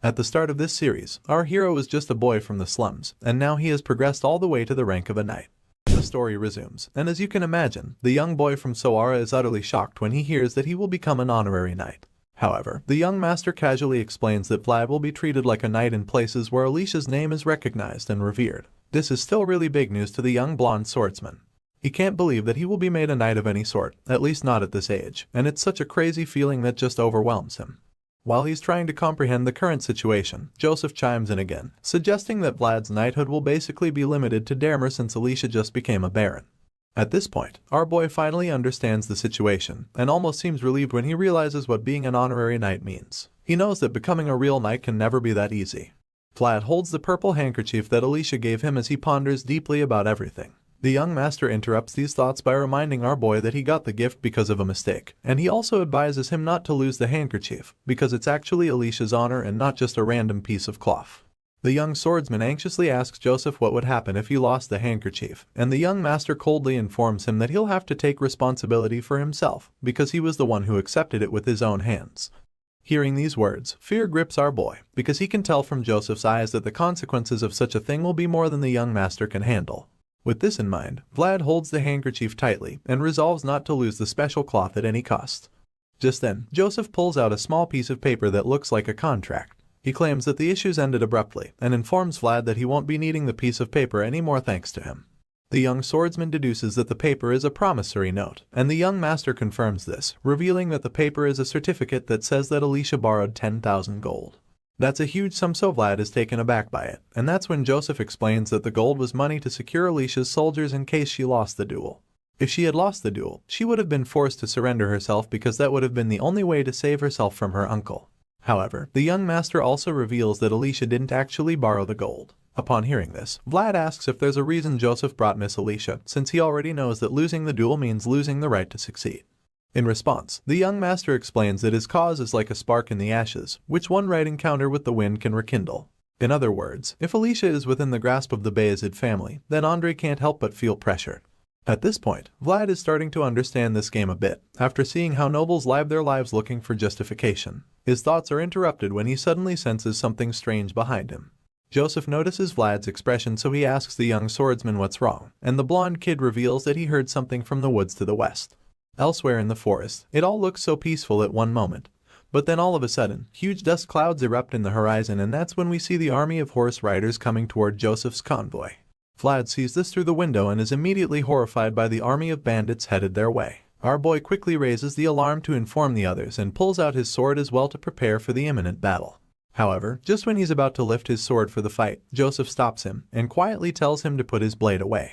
A: At the start of this series, our hero was just a boy from the slums, and now he has progressed all the way to the rank of a knight. The story resumes, and as you can imagine, the young boy from Soara is utterly shocked when he hears that he will become an honorary knight. However, the young master casually explains that Vlad will be treated like a knight in places where Alicia's name is recognized and revered. This is still really big news to the young blonde swordsman. He can't believe that he will be made a knight of any sort, at least not at this age, and it's such a crazy feeling that just overwhelms him. While he's trying to comprehend the current situation, Joseph chimes in again, suggesting that Vlad's knighthood will basically be limited to Damer since Alicia just became a baron. At this point, our boy finally understands the situation, and almost seems relieved when he realizes what being an honorary knight means. He knows that becoming a real knight can never be that easy. Vlad holds the purple handkerchief that Alicia gave him as he ponders deeply about everything. The young master interrupts these thoughts by reminding our boy that he got the gift because of a mistake, and he also advises him not to lose the handkerchief, because it's actually Alicia's honor and not just a random piece of cloth. The young swordsman anxiously asks Joseph what would happen if he lost the handkerchief, and the young master coldly informs him that he'll have to take responsibility for himself, because he was the one who accepted it with his own hands. Hearing these words, fear grips our boy, because he can tell from Joseph's eyes that the consequences of such a thing will be more than the young master can handle. With this in mind, Vlad holds the handkerchief tightly and resolves not to lose the special cloth at any cost. Just then, Joseph pulls out a small piece of paper that looks like a contract. He claims that the issues ended abruptly and informs Vlad that he won't be needing the piece of paper anymore thanks to him. The young swordsman deduces that the paper is a promissory note, and the young master confirms this, revealing that the paper is a certificate that says that Alicia borrowed 10,000 gold. That's a huge sum, so Vlad is taken aback by it, and that's when Joseph explains that the gold was money to secure Alicia's soldiers in case she lost the duel. If she had lost the duel, she would have been forced to surrender herself because that would have been the only way to save herself from her uncle. However, the young master also reveals that Alicia didn't actually borrow the gold. Upon hearing this, Vlad asks if there's a reason Joseph brought Miss Alicia, since he already knows that losing the duel means losing the right to succeed. In response, the young master explains that his cause is like a spark in the ashes, which one right encounter with the wind can rekindle. In other words, if Alicia is within the grasp of the Bayezid family, then Andre can't help but feel pressured. At this point, Vlad is starting to understand this game a bit, after seeing how nobles live their lives looking for justification. His thoughts are interrupted when he suddenly senses something strange behind him. Joseph notices Vlad's expression, so he asks the young swordsman what's wrong, and the blonde kid reveals that he heard something from the woods to the west. Elsewhere in the forest, it all looks so peaceful at one moment, but then all of a sudden, huge dust clouds erupt in the horizon, and that's when we see the army of horse riders coming toward Joseph's convoy. Vlad sees this through the window and is immediately horrified by the army of bandits headed their way. Our boy quickly raises the alarm to inform the others and pulls out his sword as well to prepare for the imminent battle. However, just when he's about to lift his sword for the fight, Joseph stops him and quietly tells him to put his blade away.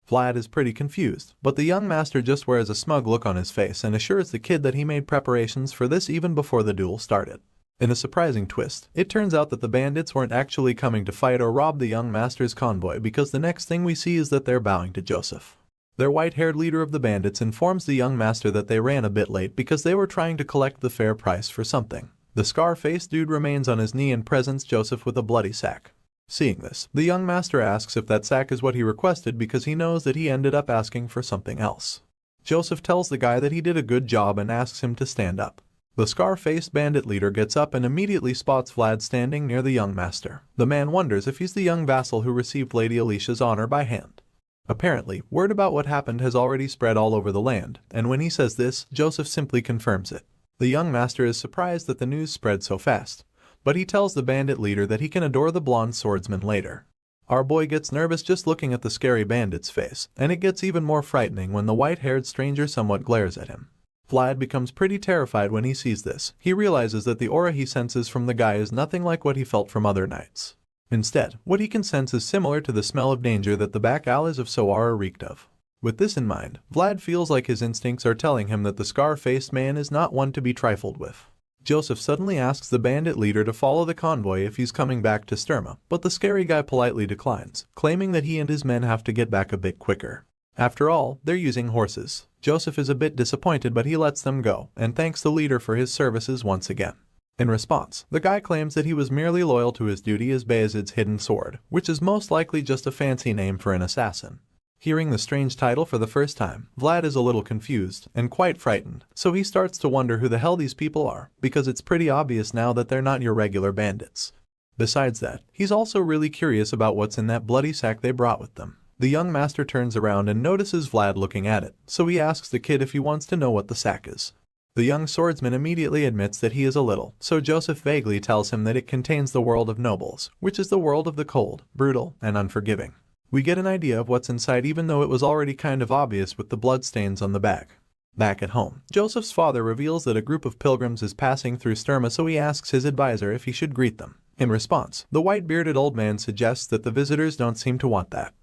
A: Vlad is pretty confused, but the young master just wears a smug look on his face and assures the kid that he made preparations for this even before the duel started. In a surprising twist, it turns out that the bandits weren't actually coming to fight or rob the young master's convoy, because the next thing we see is that they're bowing to Joseph. Their white-haired leader of the bandits informs the young master that they ran a bit late because they were trying to collect the fair price for something. The scar-faced dude remains on his knee and presents Joseph with a bloody sack. Seeing this, the young master asks if that sack is what he requested because he knows that he ended up asking for something else. Joseph tells the guy that he did a good job and asks him to stand up. The scar-faced bandit leader gets up and immediately spots Vlad standing near the young master. The man wonders if he's the young vassal who received Lady Alicia's honor by hand. Apparently, word about what happened has already spread all over the land, and when he says this, Joseph simply confirms it. The young master is surprised that the news spread so fast, but he tells the bandit leader that he can adore the blonde swordsman later. Our boy gets nervous just looking at the scary bandit's face, and it gets even more frightening when the white-haired stranger somewhat glares at him. Vlad becomes pretty terrified when he sees this. He realizes that the aura he senses from the guy is nothing like what he felt from other nights. Instead, what he can sense is similar to the smell of danger that the back alleys of Sowara reeked of. With this in mind, Vlad feels like his instincts are telling him that the scar-faced man is not one to be trifled with. Joseph suddenly asks the bandit leader to follow the convoy if he's coming back to Sturma, but the scary guy politely declines, claiming that he and his men have to get back a bit quicker. After all, they're using horses. Joseph is a bit disappointed, but he lets them go and thanks the leader for his services once again. In response, the guy claims that he was merely loyal to his duty as Bayezid's hidden sword, which is most likely just a fancy name for an assassin. Hearing the strange title for the first time, Vlad is a little confused and quite frightened, so he starts to wonder who the hell these people are, because it's pretty obvious now that they're not your regular bandits. Besides that, he's also really curious about what's in that bloody sack they brought with them. The young master turns around and notices Vlad looking at it, so he asks the kid if he wants to know what the sack is. The young swordsman immediately admits that he is a little, so Joseph vaguely tells him that it contains the world of nobles, which is the world of the cold, brutal, and unforgiving. We get an idea of what's inside even though it was already kind of obvious with the bloodstains on the back. Back at home, Joseph's father reveals that a group of pilgrims is passing through Sturma, so he asks his advisor if he should greet them. In response, the white-bearded old man suggests that the visitors don't seem to want that,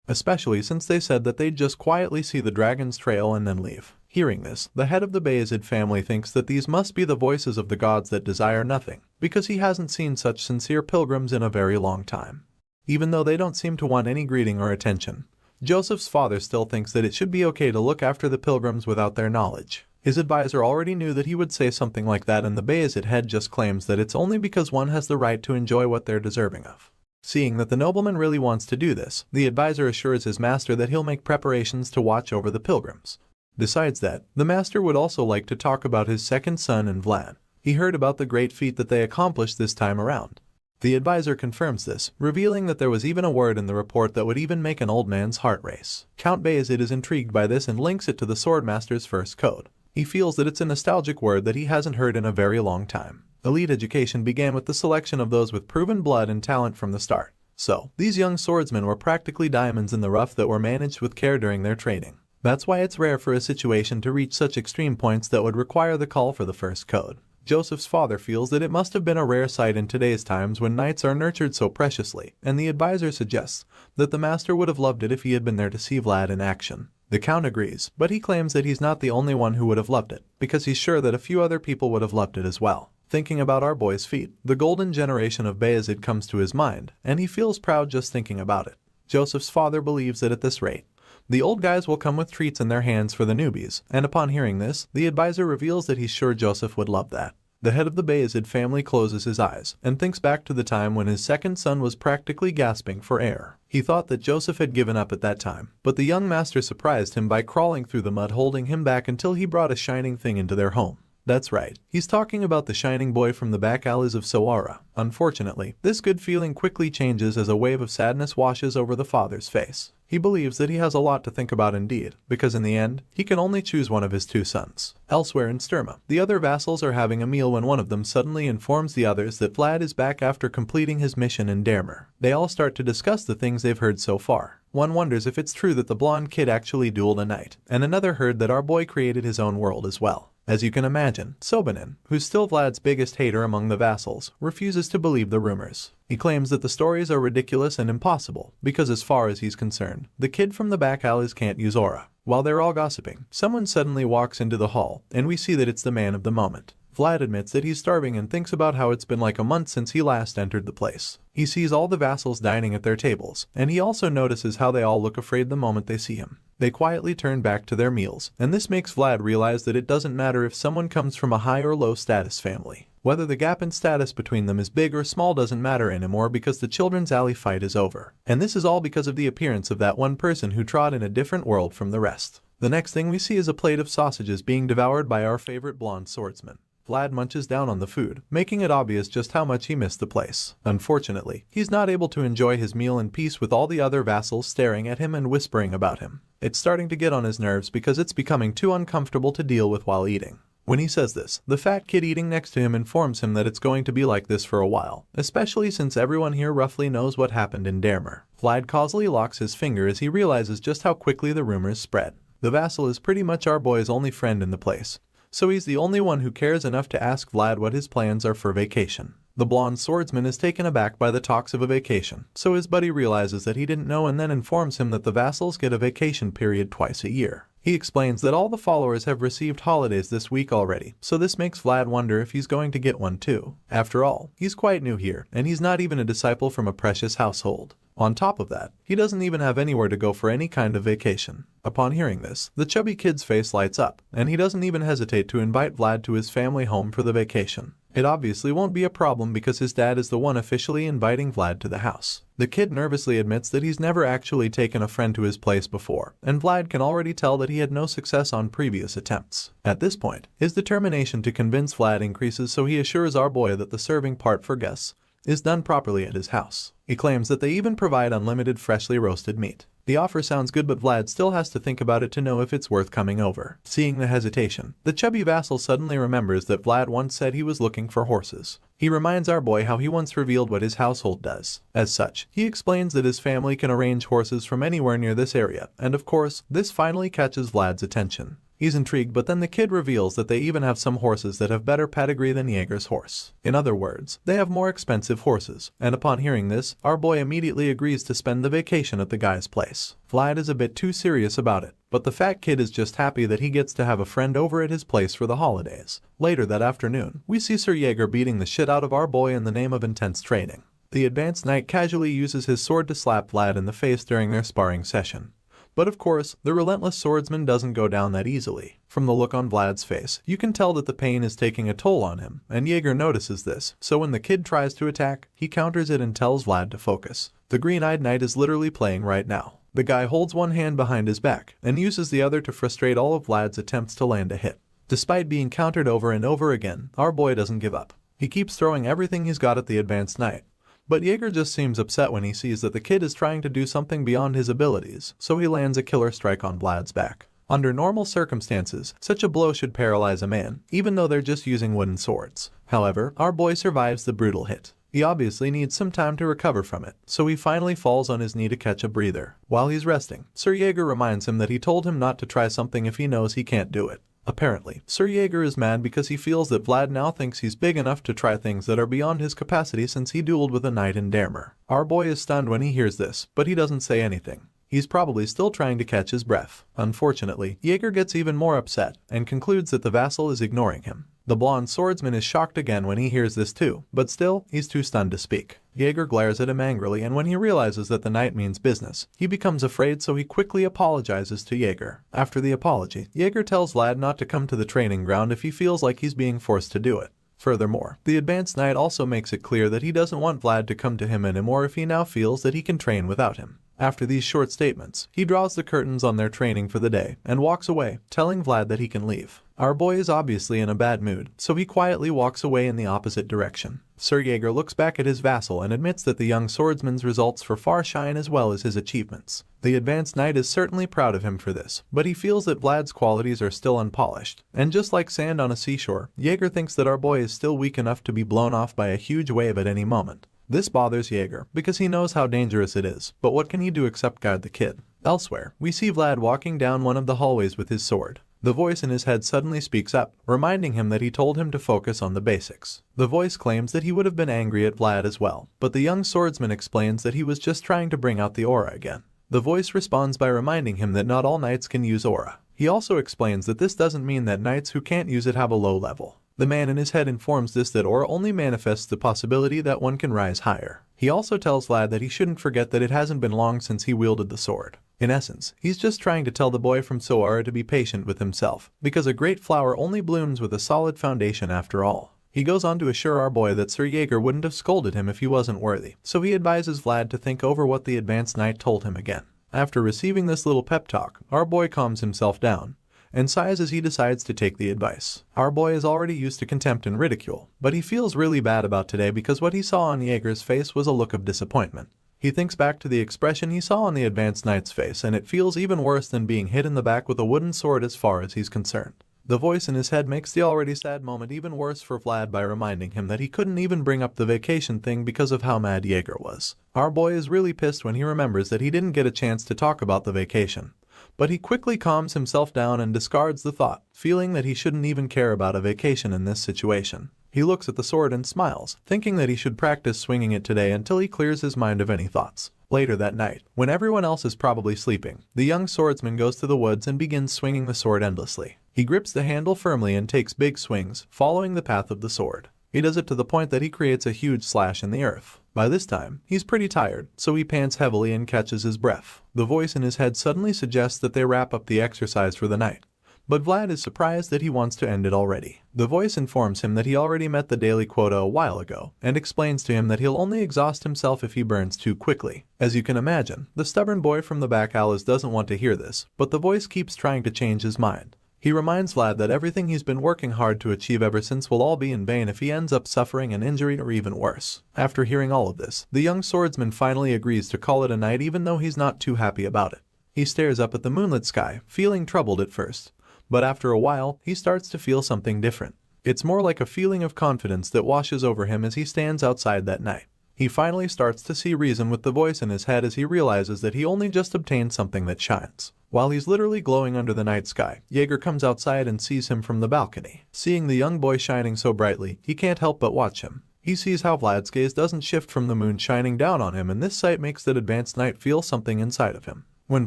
A: especially since they said that they'd just quietly see the dragon's trail and then leave. Hearing this, the head of the Bayezid family thinks that these must be the voices of the gods that desire nothing, because he hasn't seen such sincere pilgrims in a very long time. Even though they don't seem to want any greeting or attention, Joseph's father still thinks that it should be okay to look after the pilgrims without their knowledge. His advisor already knew that he would say something like that, and the Bayezid head just claims that it's only because one has the right to enjoy what they're deserving of. Seeing that the nobleman really wants to do this, the advisor assures his master that he'll make preparations to watch over the pilgrims. Besides that, the master would also like to talk about his second son and Vlad. He heard about the great feat that they accomplished this time around. The advisor confirms this, revealing that there was even a word in the report that would even make an old man's heart race. Count Bayezid is intrigued by this and links it to the swordmaster's first code. He feels that it's a nostalgic word that he hasn't heard in a very long time. Elite education began with the selection of those with proven blood and talent from the start. So, these young swordsmen were practically diamonds in the rough that were managed with care during their training. That's why it's rare for a situation to reach such extreme points that would require the call for the first code. Joseph's father feels that it must have been a rare sight in today's times when knights are nurtured so preciously, and the advisor suggests that the master would have loved it if he had been there to see Vlad in action. The count agrees, but he claims that he's not the only one who would have loved it, because he's sure that a few other people would have loved it as well. Thinking about our boy's feat, the golden generation of Bayezid comes to his mind, and he feels proud just thinking about it. Joseph's father believes that at this rate, the old guys will come with treats in their hands for the newbies, and upon hearing this, the advisor reveals that he's sure Joseph would love that. The head of the Bayezid family closes his eyes and thinks back to the time when his second son was practically gasping for air. He thought that Joseph had given up at that time, but the young master surprised him by crawling through the mud holding him back until he brought a shining thing into their home. That's right, he's talking about the shining boy from the back alleys of Sowara. Unfortunately, this good feeling quickly changes as a wave of sadness washes over the father's face. He believes that he has a lot to think about indeed, because in the end, he can only choose one of his two sons. Elsewhere in Sturma, the other vassals are having a meal when one of them suddenly informs the others that Vlad is back after completing his mission in Dermer. They all start to discuss the things they've heard so far. One wonders if it's true that the blonde kid actually dueled a knight, and another heard that our boy created his own world as well. As you can imagine, Sobanin, who's still Vlad's biggest hater among the vassals, refuses to believe the rumors. He claims that the stories are ridiculous and impossible, because as far as he's concerned, the kid from the back alleys can't use aura. While they're all gossiping, someone suddenly walks into the hall, and we see that it's the man of the moment. Vlad admits that he's starving and thinks about how it's been like a month since he last entered the place. He sees all the vassals dining at their tables, and he also notices how they all look afraid the moment they see him. They quietly turn back to their meals, and this makes Vlad realize that it doesn't matter if someone comes from a high or low status family. Whether the gap in status between them is big or small doesn't matter anymore because the children's alley fight is over. And this is all because of the appearance of that one person who trod in a different world from the rest. The next thing we see is a plate of sausages being devoured by our favorite blonde swordsman. Vlad munches down on the food, making it obvious just how much he missed the place. Unfortunately, he's not able to enjoy his meal in peace with all the other vassals staring at him and whispering about him. It's starting to get on his nerves because it's becoming too uncomfortable to deal with while eating. When he says this, the fat kid eating next to him informs him that it's going to be like this for a while, especially since everyone here roughly knows what happened in Dermer. Vlad causally locks his finger as he realizes just how quickly the rumors spread. The vassal is pretty much our boy's only friend in the place, so he's the only one who cares enough to ask Vlad what his plans are for vacation. The blonde swordsman is taken aback by the talks of a vacation, so his buddy realizes that he didn't know and then informs him that the vassals get a vacation period twice a year. He explains that all the followers have received holidays this week already, so this makes Vlad wonder if he's going to get one too. After all, he's quite new here, and he's not even a disciple from a precious household. On top of that, he doesn't even have anywhere to go for any kind of vacation. Upon hearing this, the chubby kid's face lights up, and he doesn't even hesitate to invite Vlad to his family home for the vacation. It obviously won't be a problem because his dad is the one officially inviting Vlad to the house. The kid nervously admits that he's never actually taken a friend to his place before, and Vlad can already tell that he had no success on previous attempts. At this point, his determination to convince Vlad increases, so he assures our boy that the serving part for guests is done properly at his house. He claims that they even provide unlimited freshly roasted meat. The offer sounds good, but Vlad still has to think about it to know if it's worth coming over. Seeing the hesitation, the chubby vassal suddenly remembers that Vlad once said he was looking for horses. He reminds our boy how he once revealed what his household does. As such, he explains that his family can arrange horses from anywhere near this area, and of course, this finally catches Vlad's attention. He's intrigued, but then the kid reveals that they even have some horses that have better pedigree than Jaeger's horse. In other words, they have more expensive horses, and upon hearing this, our boy immediately agrees to spend the vacation at the guy's place. Vlad is a bit too serious about it, but the fat kid is just happy that he gets to have a friend over at his place for the holidays. Later that afternoon, we see Sir Jaeger beating the shit out of our boy in the name of intense training. The advanced knight casually uses his sword to slap Vlad in the face during their sparring session. But of course, the relentless swordsman doesn't go down that easily. From the look on Vlad's face, you can tell that the pain is taking a toll on him, and Jaeger notices this, so when the kid tries to attack, he counters it and tells Vlad to focus. The green-eyed knight is literally playing right now. The guy holds one hand behind his back, and uses the other to frustrate all of Vlad's attempts to land a hit. Despite being countered over and over again, our boy doesn't give up. He keeps throwing everything he's got at the advanced knight. But Jaeger just seems upset when he sees that the kid is trying to do something beyond his abilities, so he lands a killer strike on Vlad's back. Under normal circumstances, such a blow should paralyze a man, even though they're just using wooden swords. However, our boy survives the brutal hit. He obviously needs some time to recover from it, so he finally falls on his knee to catch a breather. While he's resting, Sir Jaeger reminds him that he told him not to try something if he knows he can't do it. Apparently, Sir Jaeger is mad because he feels that Vlad now thinks he's big enough to try things that are beyond his capacity since he dueled with a knight in Dermer. Our boy is stunned when he hears this, but he doesn't say anything. He's probably still trying to catch his breath. Unfortunately, Jaeger gets even more upset and concludes that the vassal is ignoring him. The blonde swordsman is shocked again when he hears this too, but still, he's too stunned to speak. Jaeger glares at him angrily, and when he realizes that the knight means business, he becomes afraid, so he quickly apologizes to Jaeger. After the apology, Jaeger tells Vlad not to come to the training ground if he feels like he's being forced to do it. Furthermore, the advanced knight also makes it clear that he doesn't want Vlad to come to him anymore if he now feels that he can train without him. After these short statements, he draws the curtains on their training for the day and walks away, telling Vlad that he can leave. Our boy is obviously in a bad mood, so he quietly walks away in the opposite direction. Sir Jaeger looks back at his vassal and admits that the young swordsman's results for far shine as well as his achievements. The advanced knight is certainly proud of him for this, but he feels that Vlad's qualities are still unpolished. And just like sand on a seashore, Jaeger thinks that our boy is still weak enough to be blown off by a huge wave at any moment. This bothers Jaeger because he knows how dangerous it is, but what can he do except guide the kid? Elsewhere, we see Vlad walking down one of the hallways with his sword. The voice in his head suddenly speaks up, reminding him that he told him to focus on the basics. The voice claims that he would have been angry at Vlad as well, but the young swordsman explains that he was just trying to bring out the aura again. The voice responds by reminding him that not all knights can use aura. He also explains that this doesn't mean that knights who can't use it have a low level. The man in his head informs this that aura only manifests the possibility that one can rise higher. He also tells Vlad that he shouldn't forget that it hasn't been long since he wielded the sword. In essence, he's just trying to tell the boy from Soara to be patient with himself, because a great flower only blooms with a solid foundation after all. He goes on to assure our boy that Sir Jaeger wouldn't have scolded him if he wasn't worthy, so he advises Vlad to think over what the advanced knight told him again. After receiving this little pep talk, our boy calms himself down and sighs as he decides to take the advice. Our boy is already used to contempt and ridicule, but he feels really bad about today because what he saw on Jaeger's face was a look of disappointment. He thinks back to the expression he saw on the advanced knight's face, and it feels even worse than being hit in the back with a wooden sword as far as he's concerned. The voice in his head makes the already sad moment even worse for Vlad by reminding him that he couldn't even bring up the vacation thing because of how mad Jaeger was. Our boy is really pissed when he remembers that he didn't get a chance to talk about the vacation. But he quickly calms himself down and discards the thought, feeling that he shouldn't even care about a vacation in this situation. He looks at the sword and smiles, thinking that he should practice swinging it today until he clears his mind of any thoughts. Later that night, when everyone else is probably sleeping, the young swordsman goes to the woods and begins swinging the sword endlessly. He grips the handle firmly and takes big swings, following the path of the sword. He does it to the point that he creates a huge slash in the earth. By this time, he's pretty tired, so he pants heavily and catches his breath. The voice in his head suddenly suggests that they wrap up the exercise for the night. But Vlad is surprised that he wants to end it already. The voice informs him that he already met the daily quota a while ago, and explains to him that he'll only exhaust himself if he burns too quickly. As you can imagine, the stubborn boy from the back alleys doesn't want to hear this, but the voice keeps trying to change his mind. He reminds Vlad that everything he's been working hard to achieve ever since will all be in vain if he ends up suffering an injury or even worse. After hearing all of this, the young swordsman finally agrees to call it a night even though he's not too happy about it. He stares up at the moonlit sky, feeling troubled at first. But after a while, he starts to feel something different. It's more like a feeling of confidence that washes over him as he stands outside that night. He finally starts to see reason with the voice in his head as he realizes that he only just obtained something that shines. While he's literally glowing under the night sky, Jaeger comes outside and sees him from the balcony. Seeing the young boy shining so brightly, he can't help but watch him. He sees how Vlad's gaze doesn't shift from the moon shining down on him, and this sight makes that advanced knight feel something inside of him. When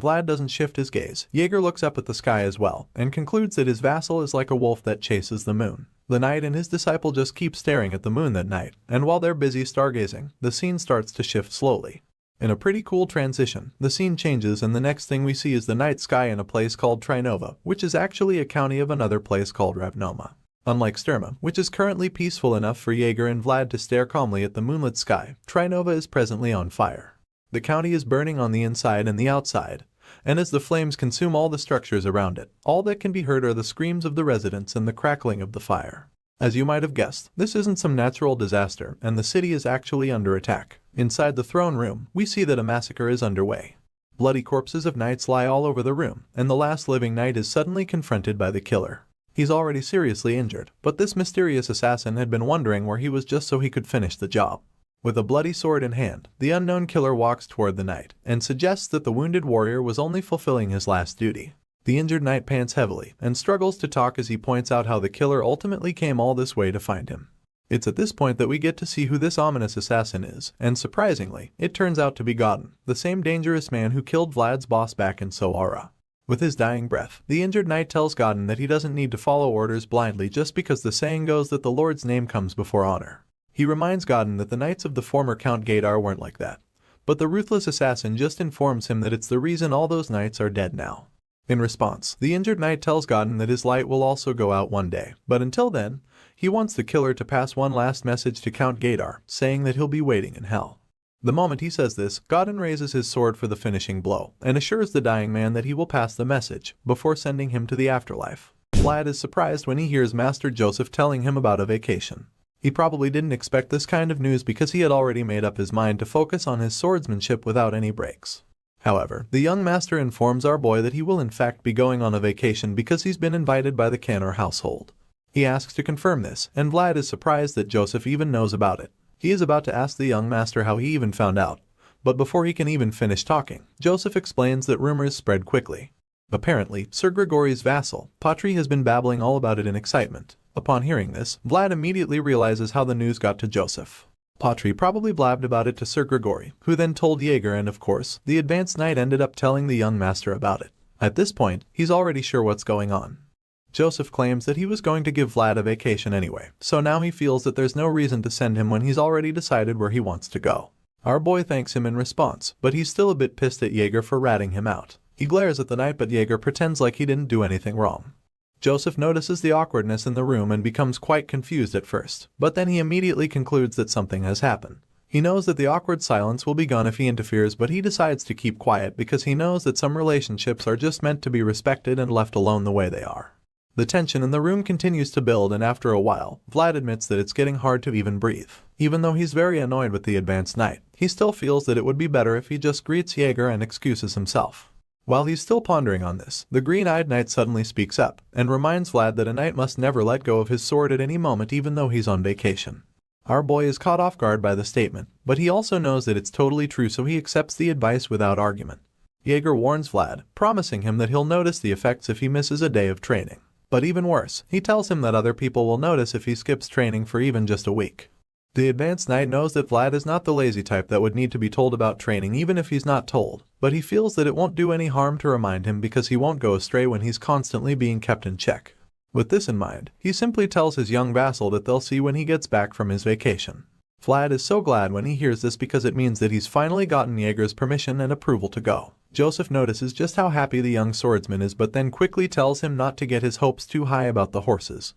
A: Vlad doesn't shift his gaze, Jaeger looks up at the sky as well, and concludes that his vassal is like a wolf that chases the moon. The knight and his disciple just keep staring at the moon that night, and while they're busy stargazing, the scene starts to shift slowly. In a pretty cool transition, the scene changes and the next thing we see is the night sky in a place called Trinova, which is actually a county of another place called Ravnoma. Unlike Sturma, which is currently peaceful enough for Jaeger and Vlad to stare calmly at the moonlit sky, Trinova is presently on fire. The county is burning on the inside and the outside, and as the flames consume all the structures around it, all that can be heard are the screams of the residents and the crackling of the fire. As you might have guessed, this isn't some natural disaster, and the city is actually under attack. Inside the throne room, we see that a massacre is underway. Bloody corpses of knights lie all over the room, and the last living knight is suddenly confronted by the killer. He's already seriously injured, but this mysterious assassin had been wondering where he was just so he could finish the job. With a bloody sword in hand, the unknown killer walks toward the knight, and suggests that the wounded warrior was only fulfilling his last duty. The injured knight pants heavily, and struggles to talk as he points out how the killer ultimately came all this way to find him. It's at this point that we get to see who this ominous assassin is, and surprisingly, it turns out to be Godin, the same dangerous man who killed Vlad's boss back in Soara. With his dying breath, the injured knight tells Godin that he doesn't need to follow orders blindly just because the saying goes that the Lord's name comes before honor. He reminds Godin that the knights of the former Count Gadar weren't like that, but the ruthless assassin just informs him that it's the reason all those knights are dead now. In response, the injured knight tells Godin that his light will also go out one day, but until then, he wants the killer to pass one last message to Count Gadar, saying that he'll be waiting in hell. The moment he says this, Godin raises his sword for the finishing blow, and assures the dying man that he will pass the message, before sending him to the afterlife. Vlad is surprised when he hears Master Joseph telling him about a vacation. He probably didn't expect this kind of news because he had already made up his mind to focus on his swordsmanship without any breaks. However, the young master informs our boy that he will in fact be going on a vacation because he's been invited by the Canor household. He asks to confirm this, and Vlad is surprised that Joseph even knows about it. He is about to ask the young master how he even found out, but before he can even finish talking, Joseph explains that rumors spread quickly. Apparently, Sir Grigory's vassal, Patri, has been babbling all about it in excitement. Upon hearing this, Vlad immediately realizes how the news got to Joseph. Patri probably blabbed about it to Sir Grigory, who then told Jaeger, and of course, the advanced knight ended up telling the young master about it. At this point, he's already sure what's going on. Joseph claims that he was going to give Vlad a vacation anyway, so now he feels that there's no reason to send him when he's already decided where he wants to go. Our boy thanks him in response, but he's still a bit pissed at Jaeger for ratting him out. He glares at the knight, but Jaeger pretends like he didn't do anything wrong. Joseph notices the awkwardness in the room and becomes quite confused at first, but then he immediately concludes that something has happened. He knows that the awkward silence will be gone if he interferes, but he decides to keep quiet because he knows that some relationships are just meant to be respected and left alone the way they are. The tension in the room continues to build, and after a while, Vlad admits that it's getting hard to even breathe. Even though he's very annoyed with the advanced knight, he still feels that it would be better if he just greets Jaeger and excuses himself. While he's still pondering on this, the green-eyed knight suddenly speaks up and reminds Vlad that a knight must never let go of his sword at any moment, even though he's on vacation. Our boy is caught off guard by the statement, but he also knows that it's totally true, so he accepts the advice without argument. Jaeger warns Vlad, promising him that he'll notice the effects if he misses a day of training. But even worse, he tells him that other people will notice if he skips training for even just a week. The advanced knight knows that Vlad is not the lazy type that would need to be told about training even if he's not told, but he feels that it won't do any harm to remind him because he won't go astray when he's constantly being kept in check. With this in mind, he simply tells his young vassal that they'll see when he gets back from his vacation. Vlad is so glad when he hears this because it means that he's finally gotten Jaeger's permission and approval to go. Joseph notices just how happy the young swordsman is, but then quickly tells him not to get his hopes too high about the horses.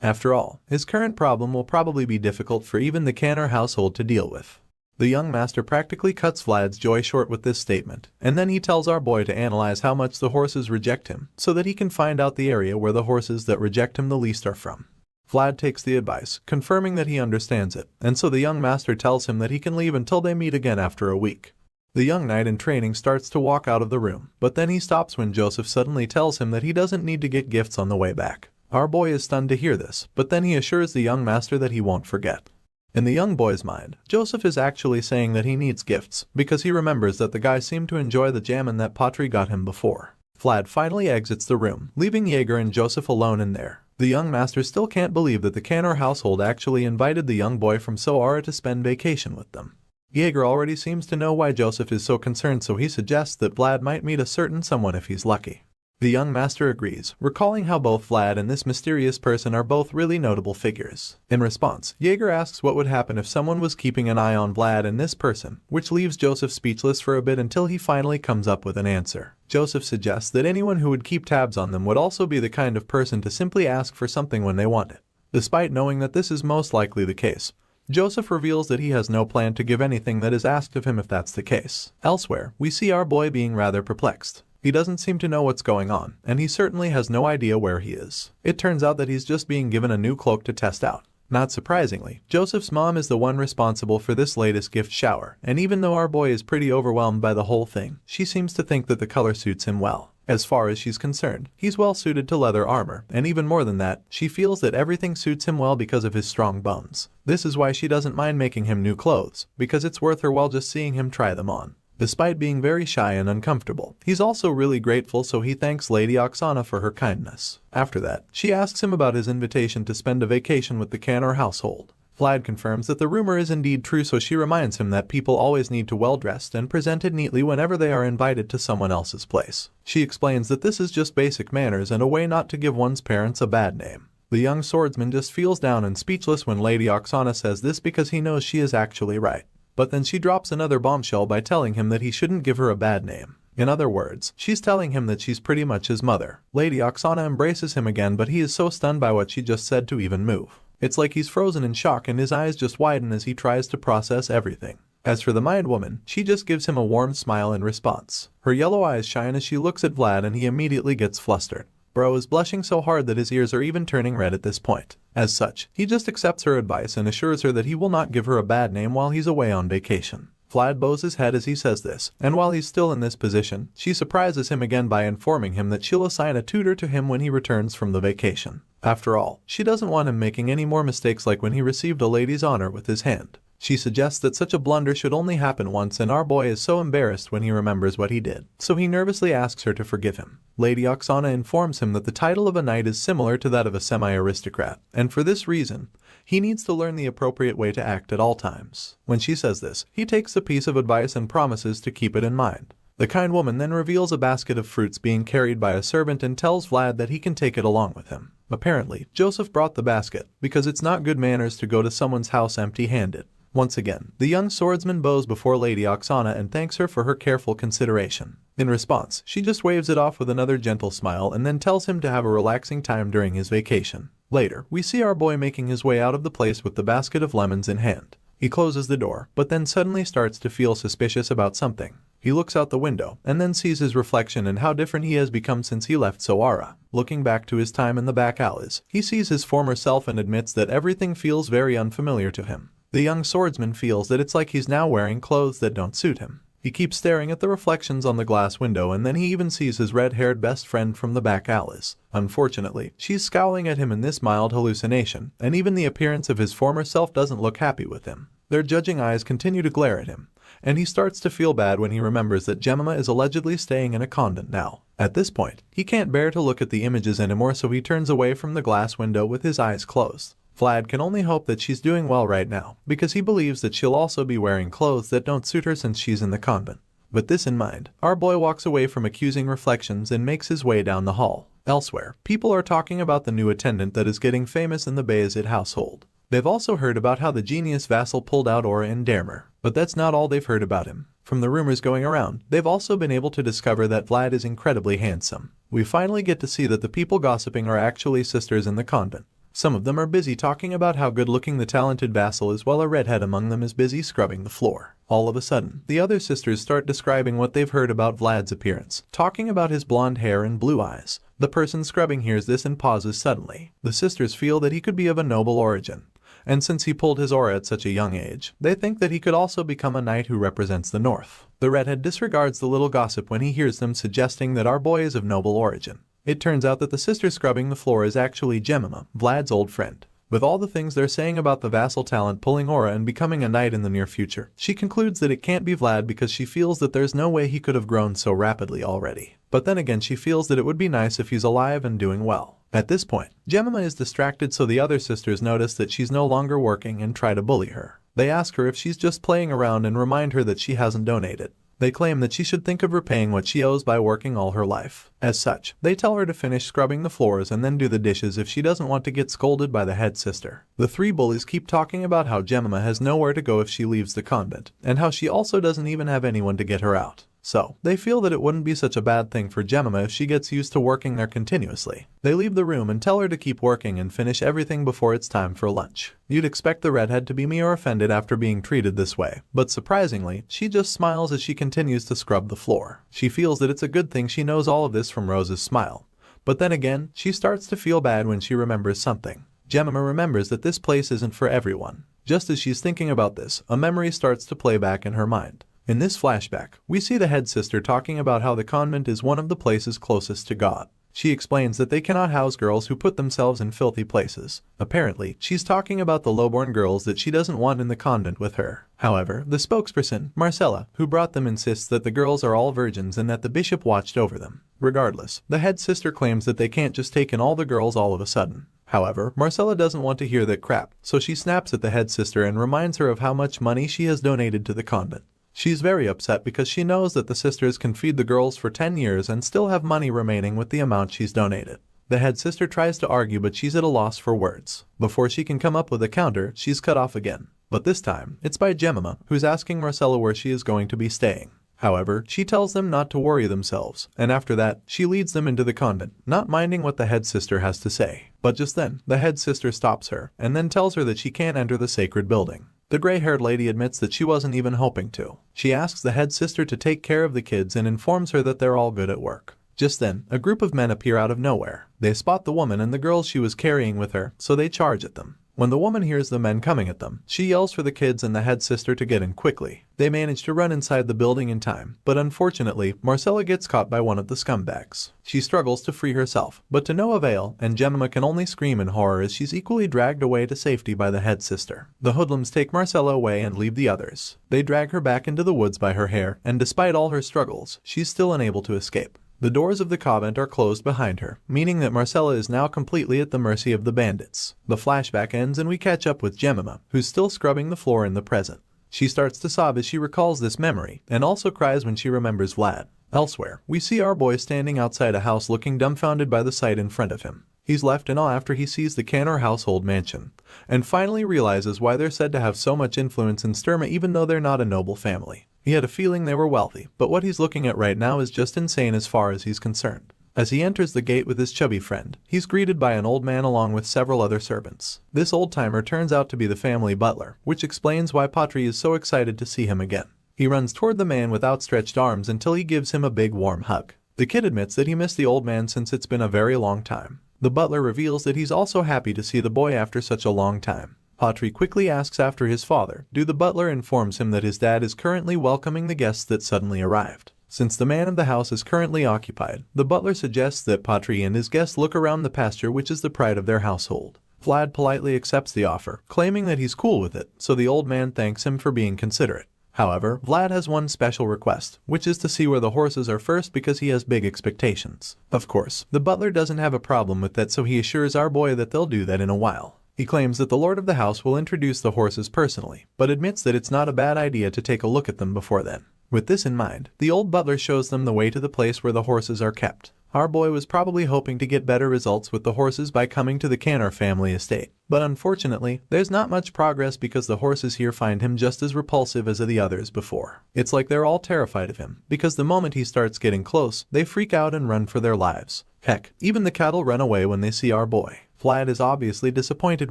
A: After all, his current problem will probably be difficult for even the Canner household to deal with. The young master practically cuts Vlad's joy short with this statement, and then he tells our boy to analyze how much the horses reject him, so that he can find out the area where the horses that reject him the least are from. Vlad takes the advice, confirming that he understands it, and so the young master tells him that he can leave until they meet again after a week. The young knight in training starts to walk out of the room, but then he stops when Joseph suddenly tells him that he doesn't need to get gifts on the way back. Our boy is stunned to hear this, but then he assures the young master that he won't forget. In the young boy's mind, Joseph is actually saying that he needs gifts, because he remembers that the guy seemed to enjoy the jammin' that Patri got him before. Vlad finally exits the room, leaving Jaeger and Joseph alone in there. The young master still can't believe that the Canner household actually invited the young boy from Soara to spend vacation with them. Jaeger already seems to know why Joseph is so concerned, so he suggests that Vlad might meet a certain someone if he's lucky. The young master agrees, recalling how both Vlad and this mysterious person are both really notable figures. In response, Jaeger asks what would happen if someone was keeping an eye on Vlad and this person, which leaves Joseph speechless for a bit until he finally comes up with an answer. Joseph suggests that anyone who would keep tabs on them would also be the kind of person to simply ask for something when they want it. Despite knowing that this is most likely the case, Joseph reveals that he has no plan to give anything that is asked of him if that's the case. Elsewhere, we see our boy being rather perplexed. He doesn't seem to know what's going on, and he certainly has no idea where he is. It turns out that he's just being given a new cloak to test out. Not surprisingly, Joseph's mom is the one responsible for this latest gift shower, and even though our boy is pretty overwhelmed by the whole thing, she seems to think that the color suits him well. As far as she's concerned, he's well suited to leather armor, and even more than that, she feels that everything suits him well because of his strong bones. This is why she doesn't mind making him new clothes, because it's worth her while just seeing him try them on. Despite being very shy and uncomfortable, he's also really grateful, so he thanks Lady Oksana for her kindness. After that, she asks him about his invitation to spend a vacation with the Canner household. Vlad confirms that the rumor is indeed true, so she reminds him that people always need to well-dressed and presented neatly whenever they are invited to someone else's place. She explains that this is just basic manners and a way not to give one's parents a bad name. The young swordsman just feels down and speechless when Lady Oksana says this because he knows she is actually right. But then she drops another bombshell by telling him that he shouldn't give her a bad name. In other words, she's telling him that she's pretty much his mother. Lady Oksana embraces him again, but he is so stunned by what she just said to even move. It's like he's frozen in shock and his eyes just widen as he tries to process everything. As for the mind woman, she just gives him a warm smile in response. Her yellow eyes shine as she looks at Vlad and he immediately gets flustered. Bro is blushing so hard that his ears are even turning red at this point. As such, he just accepts her advice and assures her that he will not give her a bad name while he's away on vacation. Vlad bows his head as he says this, and while he's still in this position, she surprises him again by informing him that she'll assign a tutor to him when he returns from the vacation. After all, she doesn't want him making any more mistakes like when he received a lady's honor with his hand. She suggests that such a blunder should only happen once, and our boy is so embarrassed when he remembers what he did, so he nervously asks her to forgive him. Lady Oksana informs him that the title of a knight is similar to that of a semi-aristocrat, and for this reason, he needs to learn the appropriate way to act at all times. When she says this, he takes the piece of advice and promises to keep it in mind. The kind woman then reveals a basket of fruits being carried by a servant and tells Vlad that he can take it along with him. Apparently, Joseph brought the basket because it's not good manners to go to someone's house empty-handed. Once again, the young swordsman bows before Lady Oksana and thanks her for her careful consideration. In response, she just waves it off with another gentle smile and then tells him to have a relaxing time during his vacation. Later, we see our boy making his way out of the place with the basket of lemons in hand. He closes the door, but then suddenly starts to feel suspicious about something. He looks out the window, and then sees his reflection and how different he has become since he left Soara. Looking back to his time in the back alleys, he sees his former self and admits that everything feels very unfamiliar to him. The young swordsman feels that it's like he's now wearing clothes that don't suit him. He keeps staring at the reflections on the glass window, and then he even sees his red-haired best friend from the back alleys. Unfortunately, she's scowling at him in this mild hallucination, and even the appearance of his former self doesn't look happy with him. Their judging eyes continue to glare at him, and he starts to feel bad when he remembers that Jemima is allegedly staying in a convent now. At this point, he can't bear to look at the images anymore, so he turns away from the glass window with his eyes closed. Vlad can only hope that she's doing well right now, because he believes that she'll also be wearing clothes that don't suit her since she's in the convent. With this in mind, our boy walks away from accusing reflections and makes his way down the hall. Elsewhere, people are talking about the new attendant that is getting famous in the Bayezid household. They've also heard about how the genius vassal pulled out Aura in Dermer, but that's not all they've heard about him. From the rumors going around, they've also been able to discover that Vlad is incredibly handsome. We finally get to see that the people gossiping are actually sisters in the convent. Some of them are busy talking about how good-looking the talented vassal is, while a redhead among them is busy scrubbing the floor. All of a sudden, the other sisters start describing what they've heard about Vlad's appearance, talking about his blonde hair and blue eyes. The person scrubbing hears this and pauses suddenly. The sisters feel that he could be of a noble origin, and since he pulled his aura at such a young age, they think that he could also become a knight who represents the north. The redhead disregards the little gossip when he hears them suggesting that our boy is of noble origin. It turns out that the sister scrubbing the floor is actually Jemima, Vlad's old friend. With all the things they're saying about the vassal talent pulling aura and becoming a knight in the near future, she concludes that it can't be Vlad because she feels that there's no way he could have grown so rapidly already. But then again, she feels that it would be nice if he's alive and doing well. At this point, Jemima is distracted, so the other sisters notice that she's no longer working and try to bully her. They ask her if she's just playing around and remind her that she hasn't donated. They claim that she should think of repaying what she owes by working all her life. As such, they tell her to finish scrubbing the floors and then do the dishes if she doesn't want to get scolded by the head sister. The three bullies keep talking about how Jemima has nowhere to go if she leaves the convent, and how she also doesn't even have anyone to get her out. So, they feel that it wouldn't be such a bad thing for Jemima if she gets used to working there continuously. They leave the room and tell her to keep working and finish everything before it's time for lunch. You'd expect the redhead to be more offended after being treated this way, but surprisingly, she just smiles as she continues to scrub the floor. She feels that it's a good thing she knows all of this from Rose's smile. But then again, she starts to feel bad when she remembers something. Jemima remembers that this place isn't for everyone. Just as she's thinking about this, a memory starts to play back in her mind. In this flashback, we see the head sister talking about how the convent is one of the places closest to God. She explains that they cannot house girls who put themselves in filthy places. Apparently, she's talking about the lowborn girls that she doesn't want in the convent with her. However, the spokesperson, Marcella, who brought them, insists that the girls are all virgins and that the bishop watched over them. Regardless, the head sister claims that they can't just take in all the girls all of a sudden. However, Marcella doesn't want to hear that crap, so she snaps at the head sister and reminds her of how much money she has donated to the convent. She's very upset because she knows that the sisters can feed the girls for 10 years and still have money remaining with the amount she's donated. The head sister tries to argue, but she's at a loss for words. Before she can come up with a counter, she's cut off again. But this time, it's by Jemima, who's asking Marcella where she is going to be staying. However, she tells them not to worry themselves, and after that, she leads them into the convent, not minding what the head sister has to say. But just then, the head sister stops her, and then tells her that she can't enter the sacred building. The gray-haired lady admits that she wasn't even hoping to. She asks the head sister to take care of the kids and informs her that they're all good at work. Just then, a group of men appear out of nowhere. They spot the woman and the girls she was carrying with her, so they charge at them. When the woman hears the men coming at them, she yells for the kids and the head sister to get in quickly. They manage to run inside the building in time, but unfortunately, Marcella gets caught by one of the scumbags. She struggles to free herself, but to no avail, and Jemima can only scream in horror as she's equally dragged away to safety by the head sister. The hoodlums take Marcella away and leave the others. They drag her back into the woods by her hair, and despite all her struggles, she's still unable to escape. The doors of the convent are closed behind her, meaning that Marcella is now completely at the mercy of the bandits. The flashback ends and we catch up with Jemima, who's still scrubbing the floor in the present. She starts to sob as she recalls this memory, and also cries when she remembers Vlad. Elsewhere, we see our boy standing outside a house looking dumbfounded by the sight in front of him. He's left in awe after he sees the Canor household mansion, and finally realizes why they're said to have so much influence in Sturma even though they're not a noble family. He had a feeling they were wealthy, but what he's looking at right now is just insane as far as he's concerned. As he enters the gate with his chubby friend, he's greeted by an old man along with several other servants. This old-timer turns out to be the family butler, which explains why Patri is so excited to see him again. He runs toward the man with outstretched arms until he gives him a big warm hug. The kid admits that he missed the old man since it's been a very long time. The butler reveals that he's also happy to see the boy after such a long time. Patri quickly asks after his father. The butler informs him that his dad is currently welcoming the guests that suddenly arrived. Since the man of the house is currently occupied, the butler suggests that Patri and his guests look around the pasture, which is the pride of their household. Vlad politely accepts the offer, claiming that he's cool with it, so the old man thanks him for being considerate. However, Vlad has one special request, which is to see where the horses are first because he has big expectations. Of course, the butler doesn't have a problem with that, so he assures our boy that they'll do that in a while. He claims that the lord of the house will introduce the horses personally, but admits that it's not a bad idea to take a look at them before then. With this in mind, the old butler shows them the way to the place where the horses are kept. Our boy was probably hoping to get better results with the horses by coming to the Canor family estate, but unfortunately, there's not much progress because the horses here find him just as repulsive as the others before. It's like they're all terrified of him, because the moment he starts getting close, they freak out and run for their lives. Heck, even the cattle run away when they see our boy. Vlad is obviously disappointed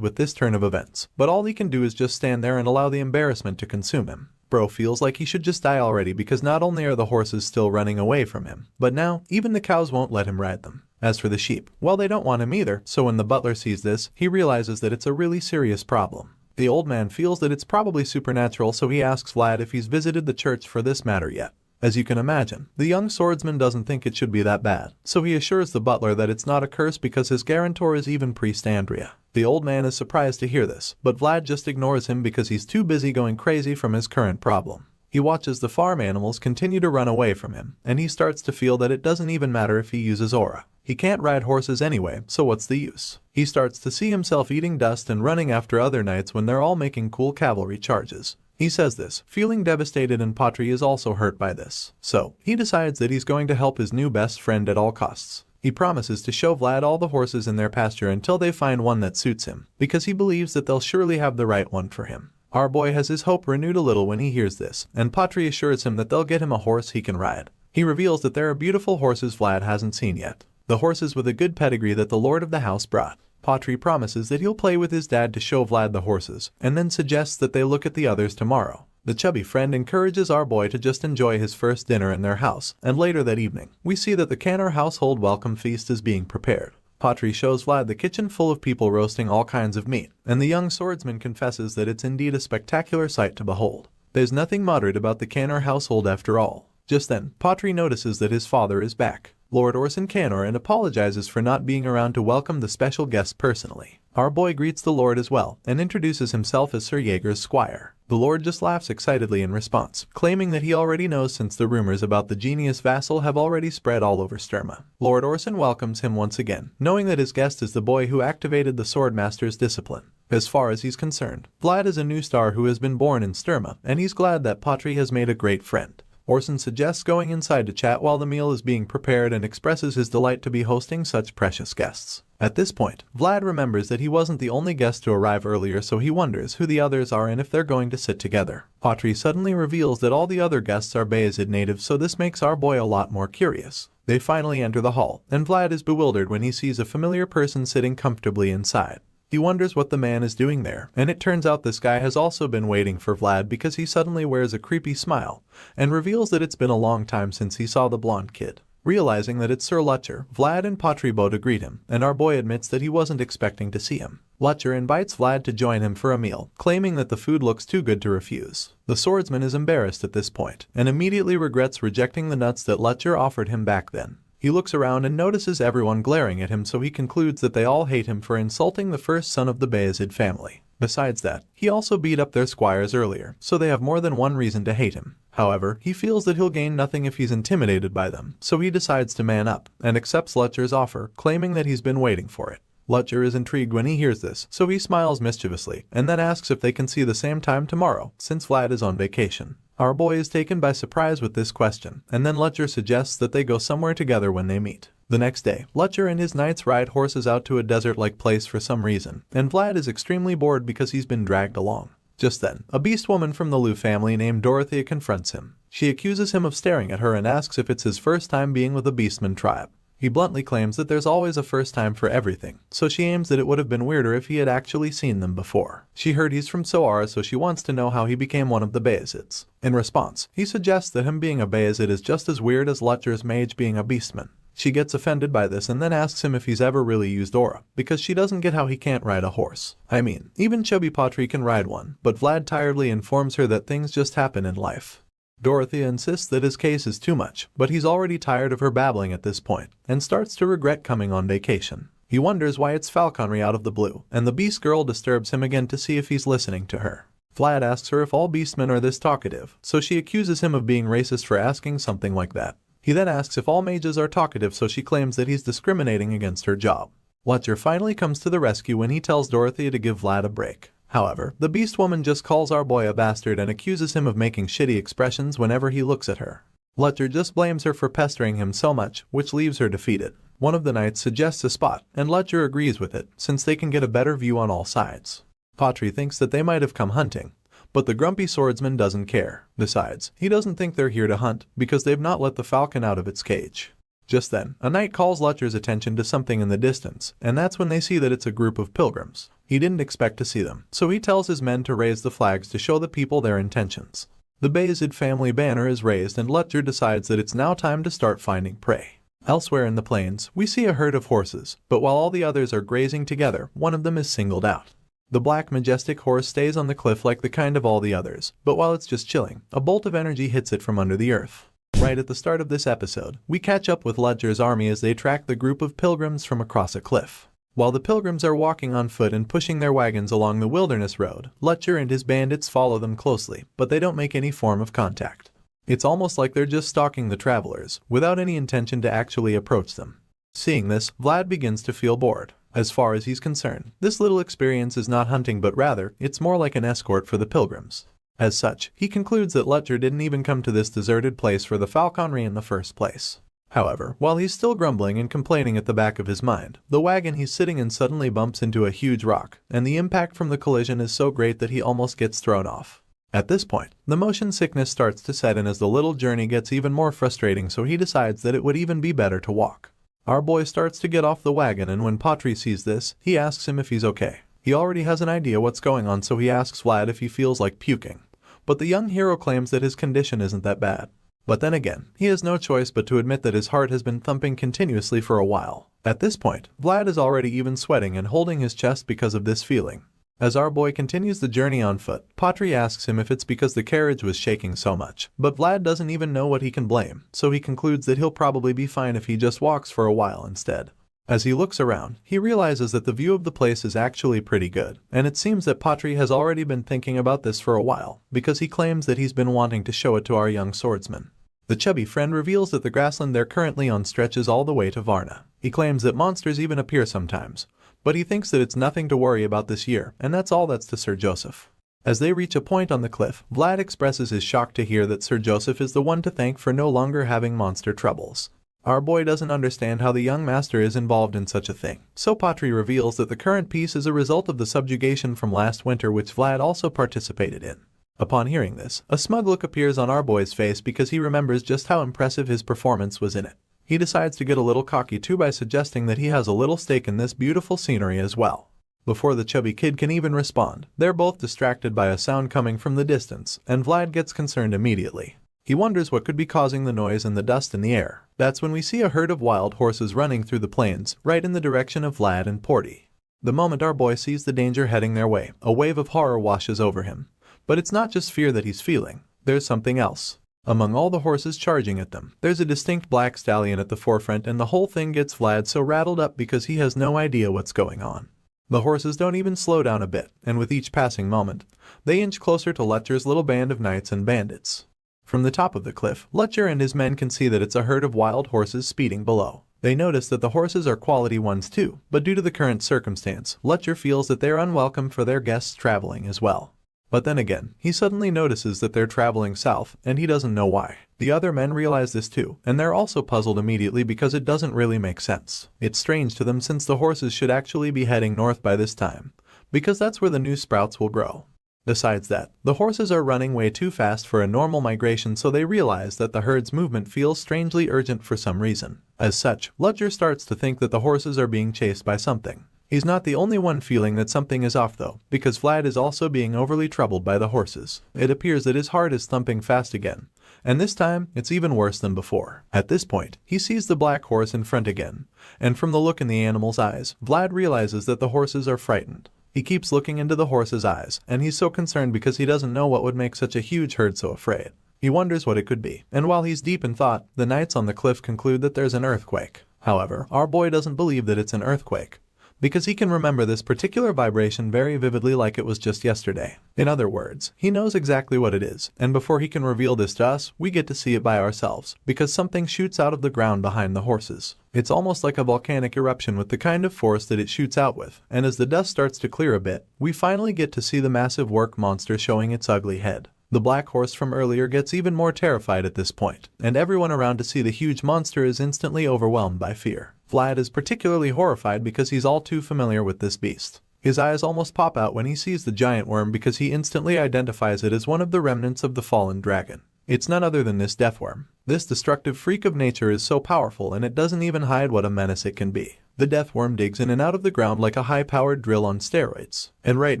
A: with this turn of events, but all he can do is just stand there and allow the embarrassment to consume him. Bro feels like he should just die already because not only are the horses still running away from him, but now even the cows won't let him ride them. As for the sheep, well, they don't want him either, so when the butler sees this, he realizes that it's a really serious problem. The old man feels that it's probably supernatural, so he asks Vlad if he's visited the church for this matter yet. As you can imagine, the young swordsman doesn't think it should be that bad, so he assures the butler that it's not a curse because his guarantor is even priest Andrea. The old man is surprised to hear this, but Vlad just ignores him because he's too busy going crazy from his current problem. He watches the farm animals continue to run away from him, and he starts to feel that it doesn't even matter if he uses aura. He can't ride horses anyway, so what's the use? He starts to see himself eating dust and running after other knights when they're all making cool cavalry charges. He says this, feeling devastated, and Patri is also hurt by this. So, he decides that he's going to help his new best friend at all costs. He promises to show Vlad all the horses in their pasture until they find one that suits him, because he believes that they'll surely have the right one for him. Our boy has his hope renewed a little when he hears this, and Patri assures him that they'll get him a horse he can ride. He reveals that there are beautiful horses Vlad hasn't seen yet. The horses with a good pedigree that the lord of the house brought. Patri promises that he'll play with his dad to show Vlad the horses, and then suggests that they look at the others tomorrow. The chubby friend encourages our boy to just enjoy his first dinner in their house, and later that evening, we see that the Canor household welcome feast is being prepared. Patri shows Vlad the kitchen full of people roasting all kinds of meat, and the young swordsman confesses that it's indeed a spectacular sight to behold. There's nothing moderate about the Canor household after all. Just then, Patri notices that his father is back, Lord Orson Canor, and apologizes for not being around to welcome the special guest personally. Our boy greets the Lord as well, and introduces himself as Sir Jaeger's squire. The Lord just laughs excitedly in response, claiming that he already knows since the rumors about the genius vassal have already spread all over Sturma. Lord Orson welcomes him once again, knowing that his guest is the boy who activated the Swordmaster's discipline. As far as he's concerned, Vlad is a new star who has been born in Sturma, and he's glad that Patri has made a great friend. Orson suggests going inside to chat while the meal is being prepared and expresses his delight to be hosting such precious guests. At this point, Vlad remembers that he wasn't the only guest to arrive earlier, so he wonders who the others are and if they're going to sit together. Patri suddenly reveals that all the other guests are Bayezid natives, so this makes our boy a lot more curious. They finally enter the hall, and Vlad is bewildered when he sees a familiar person sitting comfortably inside. He wonders what the man is doing there, and it turns out this guy has also been waiting for Vlad because he suddenly wears a creepy smile and reveals that it's been a long time since he saw the blonde kid. Realizing that it's Sir Lutcher, Vlad and Patri bow to greet him, and our boy admits that he wasn't expecting to see him. Lutcher invites Vlad to join him for a meal, claiming that the food looks too good to refuse. The swordsman is embarrassed at this point, and immediately regrets rejecting the nuts that Lutcher offered him back then. He looks around and notices everyone glaring at him, so he concludes that they all hate him for insulting the first son of the Bayezid family. Besides that, he also beat up their squires earlier, so they have more than one reason to hate him. However, he feels that he'll gain nothing if he's intimidated by them, so he decides to man up, and accepts Lutcher's offer, claiming that he's been waiting for it. Lutcher is intrigued when he hears this, so he smiles mischievously, and then asks if they can see the same time tomorrow, since Vlad is on vacation. Our boy is taken by surprise with this question, and then Lutcher suggests that they go somewhere together when they meet. The next day, Lutcher and his knights ride horses out to a desert-like place for some reason, and Vlad is extremely bored because he's been dragged along. Just then, a beast woman from the Liu family named Dorothea confronts him. She accuses him of staring at her and asks if it's his first time being with a beastman tribe. He bluntly claims that there's always a first time for everything, so she aims that it would have been weirder if he had actually seen them before. She heard he's from Soara, so she wants to know how he became one of the Bayezids. In response, he suggests that him being a Bayezid is just as weird as Lutcher's mage being a beastman. She gets offended by this and then asks him if he's ever really used aura, because she doesn't get how he can't ride a horse. I mean, even chubby Patri can ride one, but Vlad tiredly informs her that things just happen in life. Dorothea insists that his case is too much, but he's already tired of her babbling at this point, and starts to regret coming on vacation. He wonders why it's falconry out of the blue, and the beast girl disturbs him again to see if he's listening to her. Vlad asks her if all beastmen are this talkative, so she accuses him of being racist for asking something like that. He then asks if all mages are talkative, so she claims that he's discriminating against her job. Lutcher finally comes to the rescue when he tells Dorothea to give Vlad a break. However, the beast woman just calls our boy a bastard and accuses him of making shitty expressions whenever he looks at her. Lutcher just blames her for pestering him so much, which leaves her defeated. One of the knights suggests a spot, and Lutcher agrees with it, since they can get a better view on all sides. Patri thinks that they might have come hunting, but the grumpy swordsman doesn't care. Besides, he doesn't think they're here to hunt, because they've not let the falcon out of its cage. Just then, a knight calls Lutcher's attention to something in the distance, and that's when they see that it's a group of pilgrims. He didn't expect to see them, so he tells his men to raise the flags to show the people their intentions. The Bayezid family banner is raised, and Lutcher decides that it's now time to start finding prey. Elsewhere in the plains, we see a herd of horses, but while all the others are grazing together, one of them is singled out. The black majestic horse stays on the cliff like the kind of all the others, but while it's just chilling, a bolt of energy hits it from under the earth. Right at the start of this episode, we catch up with Lutcher's army as they track the group of pilgrims from across a cliff. While the pilgrims are walking on foot and pushing their wagons along the wilderness road, Lutcher and his bandits follow them closely, but they don't make any form of contact. It's almost like they're just stalking the travelers, without any intention to actually approach them. Seeing this, Vlad begins to feel bored. As far as he's concerned, this little experience is not hunting, but rather, it's more like an escort for the pilgrims. As such, he concludes that Lutcher didn't even come to this deserted place for the falconry in the first place. However, while he's still grumbling and complaining at the back of his mind, the wagon he's sitting in suddenly bumps into a huge rock, and the impact from the collision is so great that he almost gets thrown off. At this point, the motion sickness starts to set in as the little journey gets even more frustrating, so he decides that it would even be better to walk. Our boy starts to get off the wagon, and when Patri sees this, he asks him if he's okay. He already has an idea what's going on, so he asks Vlad if he feels like puking. But the young hero claims that his condition isn't that bad. But then again, he has no choice but to admit that his heart has been thumping continuously for a while. At this point, Vlad is already even sweating and holding his chest because of this feeling. As our boy continues the journey on foot, Patri asks him if it's because the carriage was shaking so much, but Vlad doesn't even know what he can blame, so he concludes that he'll probably be fine if he just walks for a while instead. As he looks around, he realizes that the view of the place is actually pretty good, and it seems that Patri has already been thinking about this for a while, because he claims that he's been wanting to show it to our young swordsman. The chubby friend reveals that the grassland they're currently on stretches all the way to Varna. He claims that monsters even appear sometimes, but he thinks that it's nothing to worry about this year, and that's all that's to Sir Joseph. As they reach a point on the cliff, Vlad expresses his shock to hear that Sir Joseph is the one to thank for no longer having monster troubles. Our boy doesn't understand how the young master is involved in such a thing, so Patri reveals that the current peace is a result of the subjugation from last winter, which Vlad also participated in. Upon hearing this, a smug look appears on our boy's face because he remembers just how impressive his performance was in it. He decides to get a little cocky too by suggesting that he has a little stake in this beautiful scenery as well. Before the chubby kid can even respond, they're both distracted by a sound coming from the distance, and Vlad gets concerned immediately. He wonders what could be causing the noise and the dust in the air. That's when we see a herd of wild horses running through the plains, right in the direction of Vlad and Porty. The moment our boy sees the danger heading their way, a wave of horror washes over him. But it's not just fear that he's feeling. There's something else. Among all the horses charging at them, there's a distinct black stallion at the forefront, and the whole thing gets Vlad so rattled up because he has no idea what's going on. The horses don't even slow down a bit, and with each passing moment, they inch closer to Lutcher's little band of knights and bandits. From the top of the cliff, Lutcher and his men can see that it's a herd of wild horses speeding below. They notice that the horses are quality ones too, but due to the current circumstance, Lutcher feels that they're unwelcome for their guests traveling as well. But then again, he suddenly notices that they're traveling south, and he doesn't know why. The other men realize this too, and they're also puzzled immediately because it doesn't really make sense. It's strange to them since the horses should actually be heading north by this time, because that's where the new sprouts will grow. Besides that, the horses are running way too fast for a normal migration, so they realize that the herd's movement feels strangely urgent for some reason. As such, Lutcher starts to think that the horses are being chased by something. He's not the only one feeling that something is off though, because Vlad is also being overly troubled by the horses. It appears that his heart is thumping fast again, and this time it's even worse than before. At this point, he sees the black horse in front again, and from the look in the animal's eyes, Vlad realizes that the horses are frightened. He keeps looking into the horse's eyes, and he's so concerned because he doesn't know what would make such a huge herd so afraid. He wonders what it could be, and while he's deep in thought, the knights on the cliff conclude that there's an earthquake. However, our boy doesn't believe that it's an earthquake, because he can remember this particular vibration very vividly like it was just yesterday. In other words, he knows exactly what it is, and before he can reveal this to us, we get to see it by ourselves, because something shoots out of the ground behind the horses. It's almost like a volcanic eruption with the kind of force that it shoots out with, and as the dust starts to clear a bit, we finally get to see the massive work monster showing its ugly head. The black horse from earlier gets even more terrified at this point, and everyone around to see the huge monster is instantly overwhelmed by fear. Vlad is particularly horrified because he's all too familiar with this beast. His eyes almost pop out when he sees the giant worm because he instantly identifies it as one of the remnants of the fallen dragon. It's none other than this deathworm. This destructive freak of nature is so powerful, and it doesn't even hide what a menace it can be. The deathworm digs in and out of the ground like a high-powered drill on steroids. And right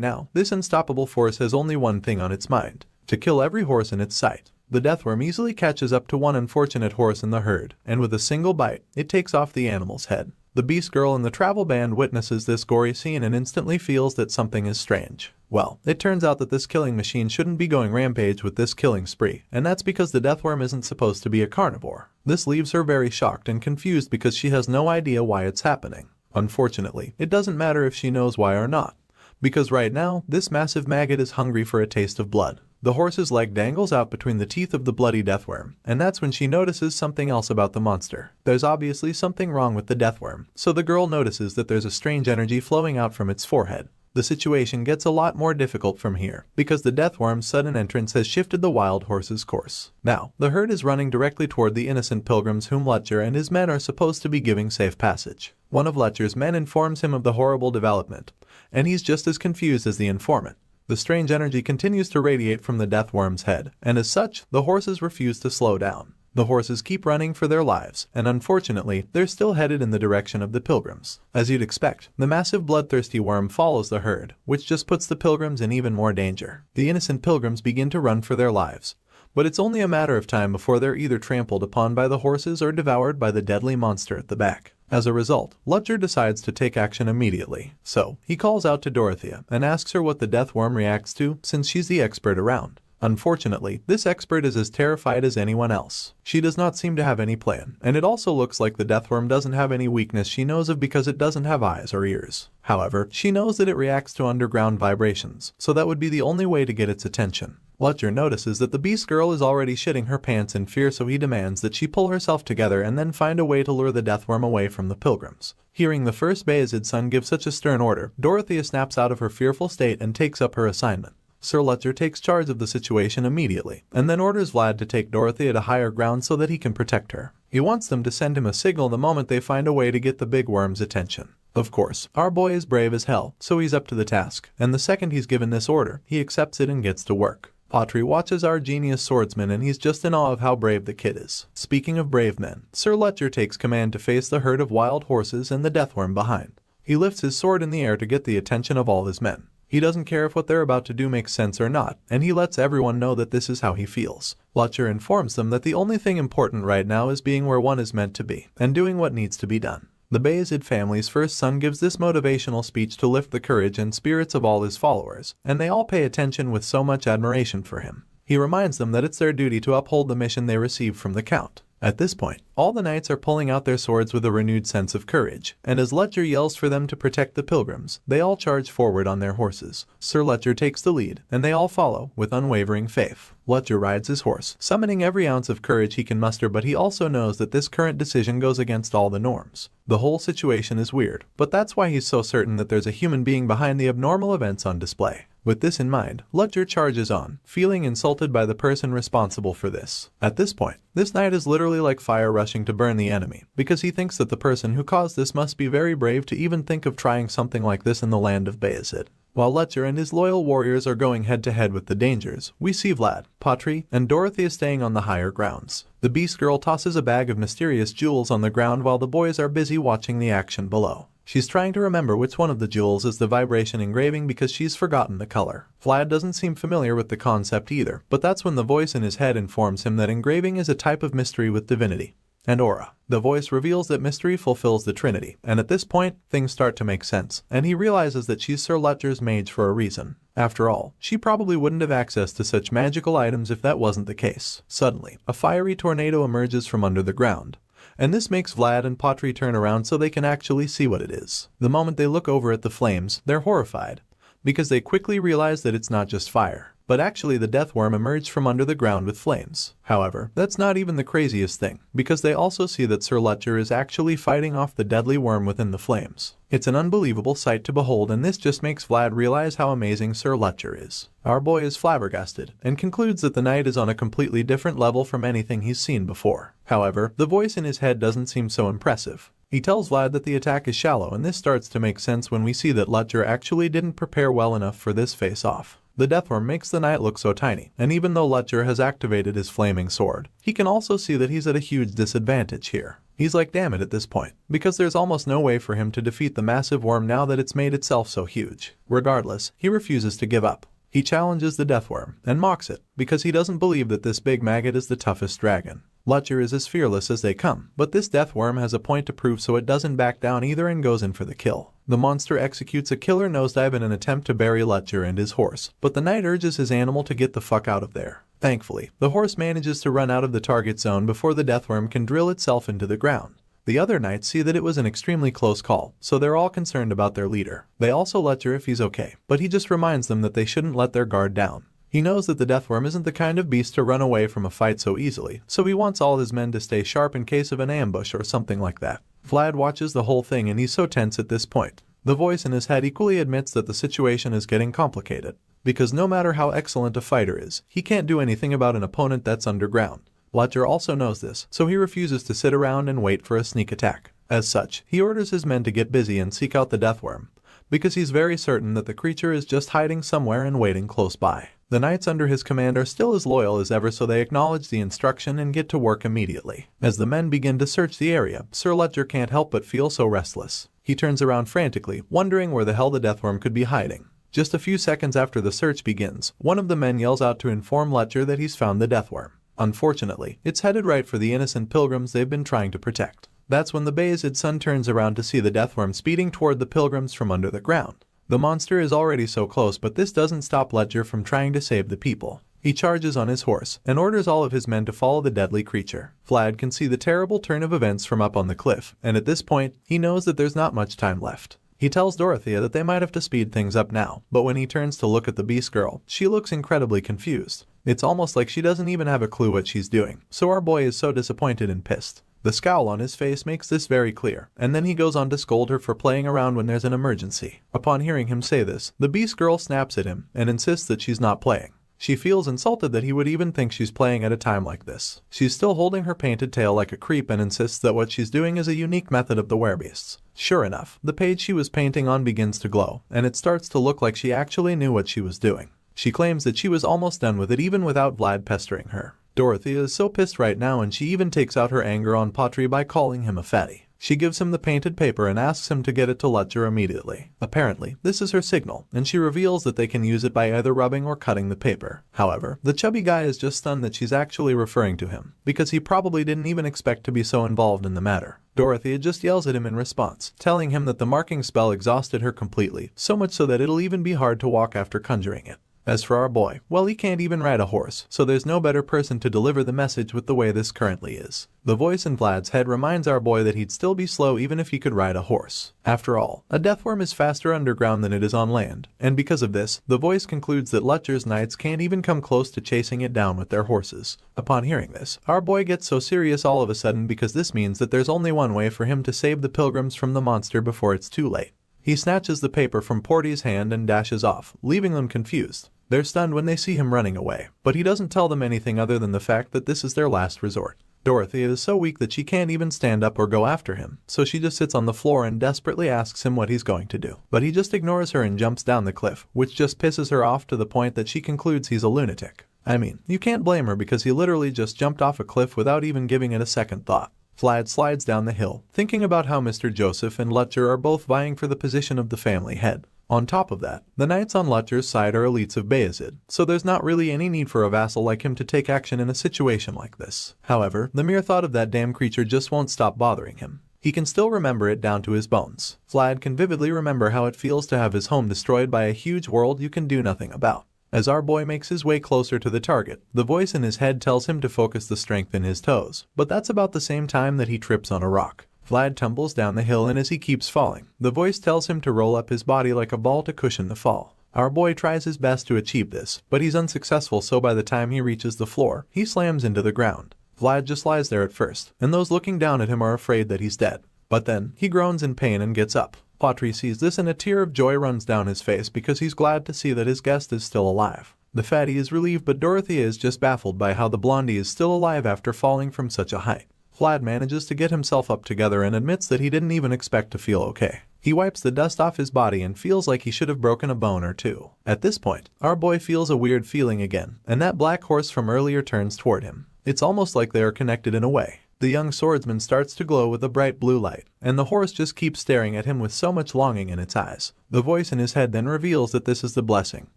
A: now, this unstoppable force has only one thing on its mind: to kill every horse in its sight. The deathworm easily catches up to one unfortunate horse in the herd, and with a single bite, it takes off the animal's head. The beast girl in the travel band witnesses this gory scene and instantly feels that something is strange. Well, it turns out that this killing machine shouldn't be going rampage with this killing spree, and that's because the deathworm isn't supposed to be a carnivore. This leaves her very shocked and confused because she has no idea why it's happening. Unfortunately, it doesn't matter if she knows why or not, because right now, this massive maggot is hungry for a taste of blood. The horse's leg dangles out between the teeth of the bloody deathworm, and that's when she notices something else about the monster. There's obviously something wrong with the deathworm, so the girl notices that there's a strange energy flowing out from its forehead. The situation gets a lot more difficult from here, because the deathworm's sudden entrance has shifted the wild horse's course. Now, the herd is running directly toward the innocent pilgrims whom Lutcher and his men are supposed to be giving safe passage. One of Lutcher's men informs him of the horrible development, and he's just as confused as the informant. The strange energy continues to radiate from the deathworm's head, and as such, the horses refuse to slow down. The horses keep running for their lives, and unfortunately, they're still headed in the direction of the pilgrims. As you'd expect, the massive bloodthirsty worm follows the herd, which just puts the pilgrims in even more danger. The innocent pilgrims begin to run for their lives, but it's only a matter of time before they're either trampled upon by the horses or devoured by the deadly monster at the back. As a result, Lutcher decides to take action immediately. So, he calls out to Dorothea and asks her what the deathworm reacts to, since she's the expert around. Unfortunately, this expert is as terrified as anyone else. She does not seem to have any plan, and it also looks like the deathworm doesn't have any weakness she knows of because it doesn't have eyes or ears. However, she knows that it reacts to underground vibrations, so that would be the only way to get its attention. Lutcher notices that the beast girl is already shitting her pants in fear, so he demands that she pull herself together and then find a way to lure the deathworm away from the pilgrims. Hearing the first Bayezid's son give such a stern order, Dorothea snaps out of her fearful state and takes up her assignment. Sir Lutcher takes charge of the situation immediately, and then orders Vlad to take Dorothea to higher ground so that he can protect her. He wants them to send him a signal the moment they find a way to get the big worm's attention. Of course, our boy is brave as hell, so he's up to the task, and the second he's given this order, he accepts it and gets to work. Patri watches our genius swordsman and he's just in awe of how brave the kid is. Speaking of brave men, Sir Lutcher takes command to face the herd of wild horses and the deathworm behind. He lifts his sword in the air to get the attention of all his men. He doesn't care if what they're about to do makes sense or not, and he lets everyone know that this is how he feels. Lutcher informs them that the only thing important right now is being where one is meant to be, and doing what needs to be done. The Bayezid family's first son gives this motivational speech to lift the courage and spirits of all his followers, and they all pay attention with so much admiration for him. He reminds them that it's their duty to uphold the mission they received from the Count. At this point, all the knights are pulling out their swords with a renewed sense of courage, and as Lutcher yells for them to protect the pilgrims, they all charge forward on their horses. Sir Lutcher takes the lead, and they all follow, with unwavering faith. Lutcher rides his horse, summoning every ounce of courage he can muster, but he also knows that this current decision goes against all the norms. The whole situation is weird, but that's why he's so certain that there's a human being behind the abnormal events on display. With this in mind, Lutcher charges on, feeling insulted by the person responsible for this. At this point, this knight is literally like fire rushing to burn the enemy, because he thinks that the person who caused this must be very brave to even think of trying something like this in the land of Bayezid. While Lutcher and his loyal warriors are going head-to-head with the dangers, we see Vlad, Patri, and Dorothea staying on the higher grounds. The Beast Girl tosses a bag of mysterious jewels on the ground while the boys are busy watching the action below. She's trying to remember which one of the jewels is the vibration engraving because she's forgotten the color. Vlad doesn't seem familiar with the concept either, but that's when the voice in his head informs him that engraving is a type of mystery with divinity and aura. The voice reveals that mystery fulfills the Trinity, and at this point, things start to make sense, and he realizes that she's Sir Lutcher's mage for a reason. After all, she probably wouldn't have access to such magical items if that wasn't the case. Suddenly, a fiery tornado emerges from under the ground, and this makes Vlad and Patri turn around so they can actually see what it is. The moment they look over at the flames, they're horrified, because they quickly realize that it's not just fire, but actually the death worm emerged from under the ground with flames. However, that's not even the craziest thing, because they also see that Sir Lutcher is actually fighting off the deadly worm within the flames. It's an unbelievable sight to behold, and this just makes Vlad realize how amazing Sir Lutcher is. Our boy is flabbergasted, and concludes that the knight is on a completely different level from anything he's seen before. However, the voice in his head doesn't seem so impressive. He tells Vlad that the attack is shallow, and this starts to make sense when we see that Lutcher actually didn't prepare well enough for this face-off. The deathworm makes the knight look so tiny, and even though Lutcher has activated his flaming sword, he can also see that he's at a huge disadvantage here. He's like, damn it at this point, because there's almost no way for him to defeat the massive worm now that it's made itself so huge. Regardless, he refuses to give up. He challenges the deathworm, and mocks it, because he doesn't believe that this big maggot is the toughest dragon. Lutcher is as fearless as they come, but this deathworm has a point to prove, so it doesn't back down either and goes in for the kill. The monster executes a killer nosedive in an attempt to bury Lutcher and his horse, but the knight urges his animal to get the fuck out of there. Thankfully, the horse manages to run out of the target zone before the deathworm can drill itself into the ground. The other knights see that it was an extremely close call, so they're all concerned about their leader. They also Lutcher if he's okay, but he just reminds them that they shouldn't let their guard down. He knows that the deathworm isn't the kind of beast to run away from a fight so easily, so he wants all his men to stay sharp in case of an ambush or something like that. Vlad watches the whole thing and he's so tense at this point. The voice in his head equally admits that the situation is getting complicated, because no matter how excellent a fighter is, he can't do anything about an opponent that's underground. Lutcher also knows this, so he refuses to sit around and wait for a sneak attack. As such, he orders his men to get busy and seek out the deathworm, because he's very certain that the creature is just hiding somewhere and waiting close by. The knights under his command are still as loyal as ever, so they acknowledge the instruction and get to work immediately. As the men begin to search the area, Sir Lutcher can't help but feel so restless. He turns around frantically, wondering where the hell the deathworm could be hiding. Just a few seconds after the search begins, one of the men yells out to inform Lutcher that he's found the deathworm. Unfortunately, it's headed right for the innocent pilgrims they've been trying to protect. That's when the Bayezid son turns around to see the deathworm speeding toward the pilgrims from under the ground. The monster is already so close, but this doesn't stop Lutcher from trying to save the people. He charges on his horse and orders all of his men to follow the deadly creature. Vlad can see the terrible turn of events from up on the cliff, and at this point, he knows that there's not much time left. He tells Dorothea that they might have to speed things up now, but when he turns to look at the beast girl, she looks incredibly confused. It's almost like she doesn't even have a clue what she's doing, so our boy is so disappointed and pissed. The scowl on his face makes this very clear, and then he goes on to scold her for playing around when there's an emergency. Upon hearing him say this, the beast girl snaps at him and insists that she's not playing. She feels insulted that he would even think she's playing at a time like this. She's still holding her painted tail like a creep and insists that what she's doing is a unique method of the werebeasts. Sure enough, the page she was painting on begins to glow, and it starts to look like she actually knew what she was doing. She claims that she was almost done with it even without Vlad pestering her. Dorothea is so pissed right now, and she even takes out her anger on Patri by calling him a fatty. She gives him the painted paper and asks him to get it to Lutcher immediately. Apparently, this is her signal, and she reveals that they can use it by either rubbing or cutting the paper. However, the chubby guy is just stunned that she's actually referring to him, because he probably didn't even expect to be so involved in the matter. Dorothea just yells at him in response, telling him that the marking spell exhausted her completely, so much so that it'll even be hard to walk after conjuring it. As for our boy, well, he can't even ride a horse, so there's no better person to deliver the message with the way this currently is. The voice in Vlad's head reminds our boy that he'd still be slow even if he could ride a horse. After all, a deathworm is faster underground than it is on land, and because of this, the voice concludes that Lutcher's knights can't even come close to chasing it down with their horses. Upon hearing this, our boy gets so serious all of a sudden because this means that there's only one way for him to save the pilgrims from the monster before it's too late. He snatches the paper from Porty's hand and dashes off, leaving them confused. They're stunned when they see him running away, but he doesn't tell them anything other than the fact that this is their last resort. Dorothea is so weak that she can't even stand up or go after him, so she just sits on the floor and desperately asks him what he's going to do. But he just ignores her and jumps down the cliff, which just pisses her off to the point that she concludes he's a lunatic. I mean, you can't blame her because he literally just jumped off a cliff without even giving it a second thought. Vlad slides down the hill, thinking about how Mr. Joseph and Lutcher are both vying for the position of the family head. On top of that, the knights on Lutcher's side are elites of Bayezid, so there's not really any need for a vassal like him to take action in a situation like this. However, the mere thought of that damn creature just won't stop bothering him. He can still remember it down to his bones. Vlad can vividly remember how it feels to have his home destroyed by a huge world you can do nothing about. As our boy makes his way closer to the target, the voice in his head tells him to focus the strength in his toes, but that's about the same time that he trips on a rock. Vlad tumbles down the hill, and as he keeps falling, the voice tells him to roll up his body like a ball to cushion the fall. Our boy tries his best to achieve this, but he's unsuccessful, so by the time he reaches the floor, he slams into the ground. Vlad just lies there at first, and those looking down at him are afraid that he's dead. But then, he groans in pain and gets up. Patry sees this and a tear of joy runs down his face because he's glad to see that his guest is still alive. The fatty is relieved, but Dorothea is just baffled by how the blondie is still alive after falling from such a height. Vlad manages to get himself up together and admits that he didn't even expect to feel okay. He wipes the dust off his body and feels like he should have broken a bone or two. At this point, our boy feels a weird feeling again, and that black horse from earlier turns toward him. It's almost like they are connected in a way. The young swordsman starts to glow with a bright blue light, and the horse just keeps staring at him with so much longing in its eyes. The voice in his head then reveals that this is the blessing,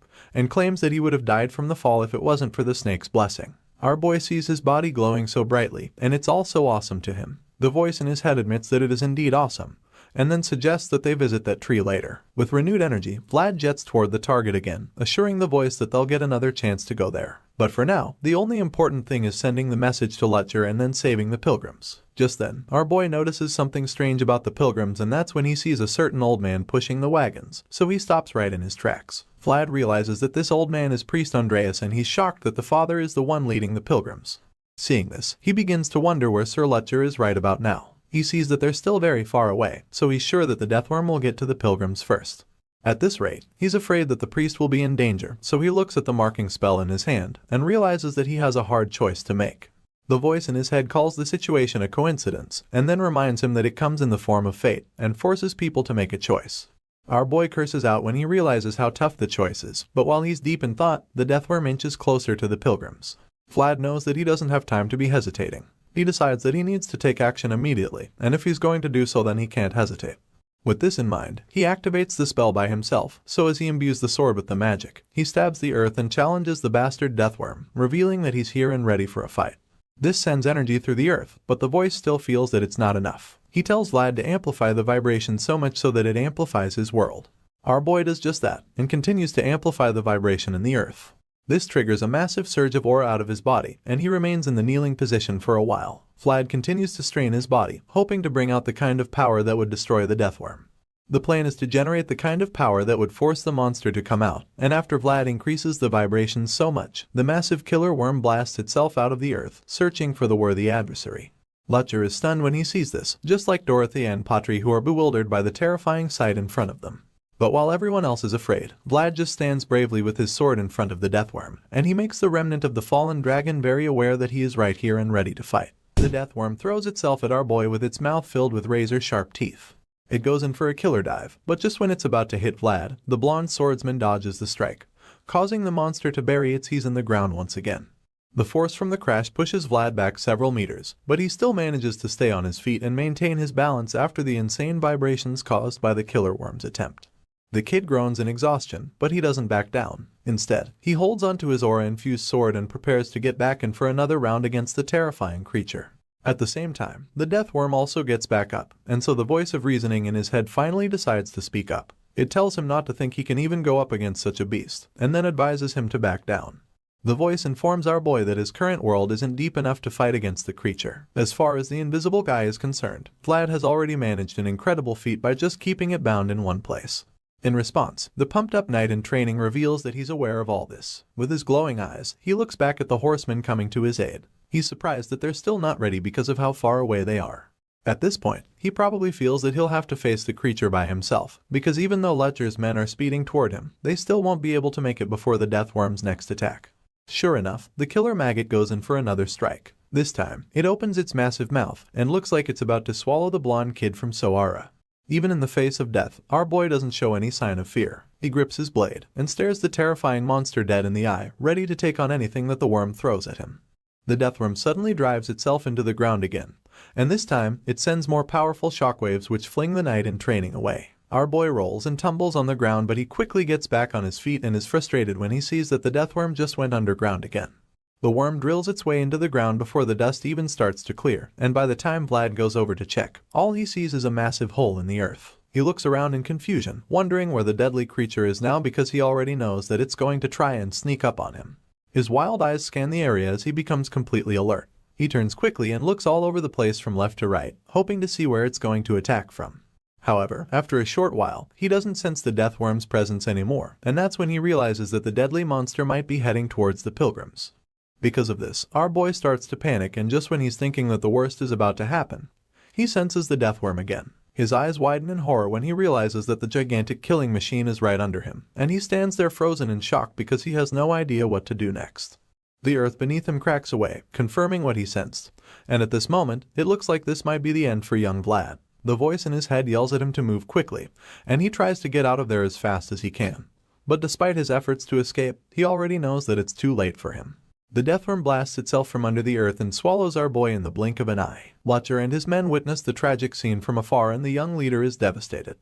A: and claims that he would have died from the fall if it wasn't for the snake's blessing. Our boy sees his body glowing so brightly, and it's all so awesome to him. The voice in his head admits that it is indeed awesome, and then suggests that they visit that tree later. With renewed energy, Vlad jets toward the target again, assuring the voice that they'll get another chance to go there. But for now, the only important thing is sending the message to Lutcher and then saving the pilgrims. Just then, our boy notices something strange about the pilgrims, and that's when he sees a certain old man pushing the wagons, so he stops right in his tracks. Vlad realizes that this old man is Priest Andreas, and he's shocked that the father is the one leading the pilgrims. Seeing this, he begins to wonder where Sir Lutcher is right about now. He sees that they're still very far away, so he's sure that the deathworm will get to the pilgrims first. At this rate, he's afraid that the priest will be in danger, so he looks at the marking spell in his hand and realizes that he has a hard choice to make. The voice in his head calls the situation a coincidence and then reminds him that it comes in the form of fate and forces people to make a choice. Our boy curses out when he realizes how tough the choice is, but while he's deep in thought, the deathworm inches closer to the pilgrims. Vlad knows that he doesn't have time to be hesitating. He decides that he needs to take action immediately, and if he's going to do so, then he can't hesitate. With this in mind, he activates the spell by himself, so as he imbues the sword with the magic, he stabs the earth and challenges the bastard deathworm, revealing that he's here and ready for a fight. This sends energy through the earth, but the voice still feels that it's not enough. He tells Vlad to amplify the vibration so much so that it amplifies his world. Our boy does just that, and continues to amplify the vibration in the earth. This triggers a massive surge of aura out of his body, and he remains in the kneeling position for a while. Vlad continues to strain his body, hoping to bring out the kind of power that would destroy the deathworm. The plan is to generate the kind of power that would force the monster to come out, and after Vlad increases the vibrations so much, the massive killer worm blasts itself out of the earth, searching for the worthy adversary. Lutcher is stunned when he sees this, just like Dorothy and Patry, who are bewildered by the terrifying sight in front of them. But while everyone else is afraid, Vlad just stands bravely with his sword in front of the deathworm, and he makes the remnant of the fallen dragon very aware that he is right here and ready to fight. The deathworm throws itself at our boy with its mouth filled with razor-sharp teeth. It goes in for a killer dive, but just when it's about to hit Vlad, the blonde swordsman dodges the strike, causing the monster to bury its heels in the ground once again. The force from the crash pushes Vlad back several meters, but he still manages to stay on his feet and maintain his balance after the insane vibrations caused by the killer worm's attempt. The kid groans in exhaustion, but he doesn't back down. Instead, he holds onto his aura-infused sword and prepares to get back in for another round against the terrifying creature. At the same time, the death worm also gets back up, and so the voice of reasoning in his head finally decides to speak up. It tells him not to think he can even go up against such a beast, and then advises him to back down. The voice informs our boy that his current world isn't deep enough to fight against the creature. As far as the invisible guy is concerned, Vlad has already managed an incredible feat by just keeping it bound in one place. In response, the pumped-up knight in training reveals that he's aware of all this. With his glowing eyes, he looks back at the horsemen coming to his aid. He's surprised that they're still not ready because of how far away they are. At this point, he probably feels that he'll have to face the creature by himself, because even though Letcher's men are speeding toward him, they still won't be able to make it before the death worm's next attack. Sure enough, the killer maggot goes in for another strike. This time, it opens its massive mouth and looks like it's about to swallow the blonde kid from Soara. Even in the face of death, our boy doesn't show any sign of fear. He grips his blade and stares the terrifying monster dead in the eye, ready to take on anything that the worm throws at him. The death worm suddenly drives itself into the ground again, and this time, it sends more powerful shockwaves which fling the knight in training away. Our boy rolls and tumbles on the ground, but he quickly gets back on his feet and is frustrated when he sees that the death worm just went underground again. The worm drills its way into the ground before the dust even starts to clear, and by the time Vlad goes over to check, all he sees is a massive hole in the earth. He looks around in confusion, wondering where the deadly creature is now because he already knows that it's going to try and sneak up on him. His wild eyes scan the area as he becomes completely alert. He turns quickly and looks all over the place from left to right, hoping to see where it's going to attack from. However, after a short while, he doesn't sense the death worm's presence anymore, and that's when he realizes that the deadly monster might be heading towards the pilgrims. Because of this, our boy starts to panic, and just when he's thinking that the worst is about to happen, he senses the death worm again. His eyes widen in horror when he realizes that the gigantic killing machine is right under him, and he stands there frozen in shock because he has no idea what to do next. The earth beneath him cracks away, confirming what he sensed, and at this moment, it looks like this might be the end for young Vlad. The voice in his head yells at him to move quickly, and he tries to get out of there as fast as he can. But despite his efforts to escape, he already knows that it's too late for him. The deathworm blasts itself from under the earth and swallows our boy in the blink of an eye. Letcher and his men witness the tragic scene from afar, and the young leader is devastated.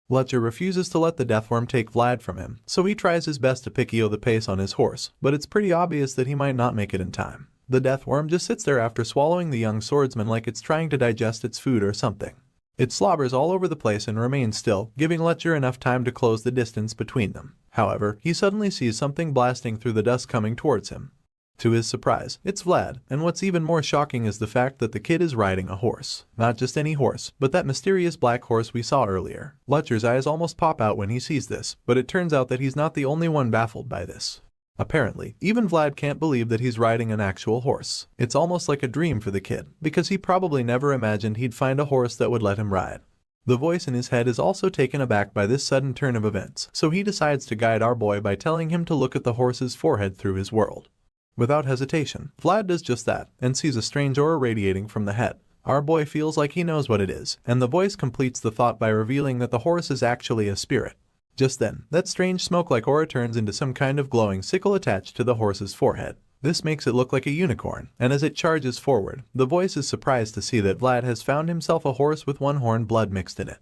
A: Letcher refuses to let the deathworm take Vlad from him, so he tries his best to piccio the pace on his horse, but it's pretty obvious that he might not make it in time. The deathworm just sits there after swallowing the young swordsman like it's trying to digest its food or something. It slobbers all over the place and remains still, giving Letcher enough time to close the distance between them. However, he suddenly sees something blasting through the dust coming towards him. To his surprise, it's Vlad, and what's even more shocking is the fact that the kid is riding a horse. Not just any horse, but that mysterious black horse we saw earlier. Letcher's eyes almost pop out when he sees this, but it turns out that he's not the only one baffled by this. Apparently, even Vlad can't believe that he's riding an actual horse. It's almost like a dream for the kid, because he probably never imagined he'd find a horse that would let him ride. The voice in his head is also taken aback by this sudden turn of events, so he decides to guide our boy by telling him to look at the horse's forehead through his world. Without hesitation, Vlad does just that, and sees a strange aura radiating from the head. Our boy feels like he knows what it is, and the voice completes the thought by revealing that the horse is actually a spirit. Just then, that strange smoke-like aura turns into some kind of glowing sickle attached to the horse's forehead. This makes it look like a unicorn, and as it charges forward, the voice is surprised to see that Vlad has found himself a horse with one horn blood mixed in it.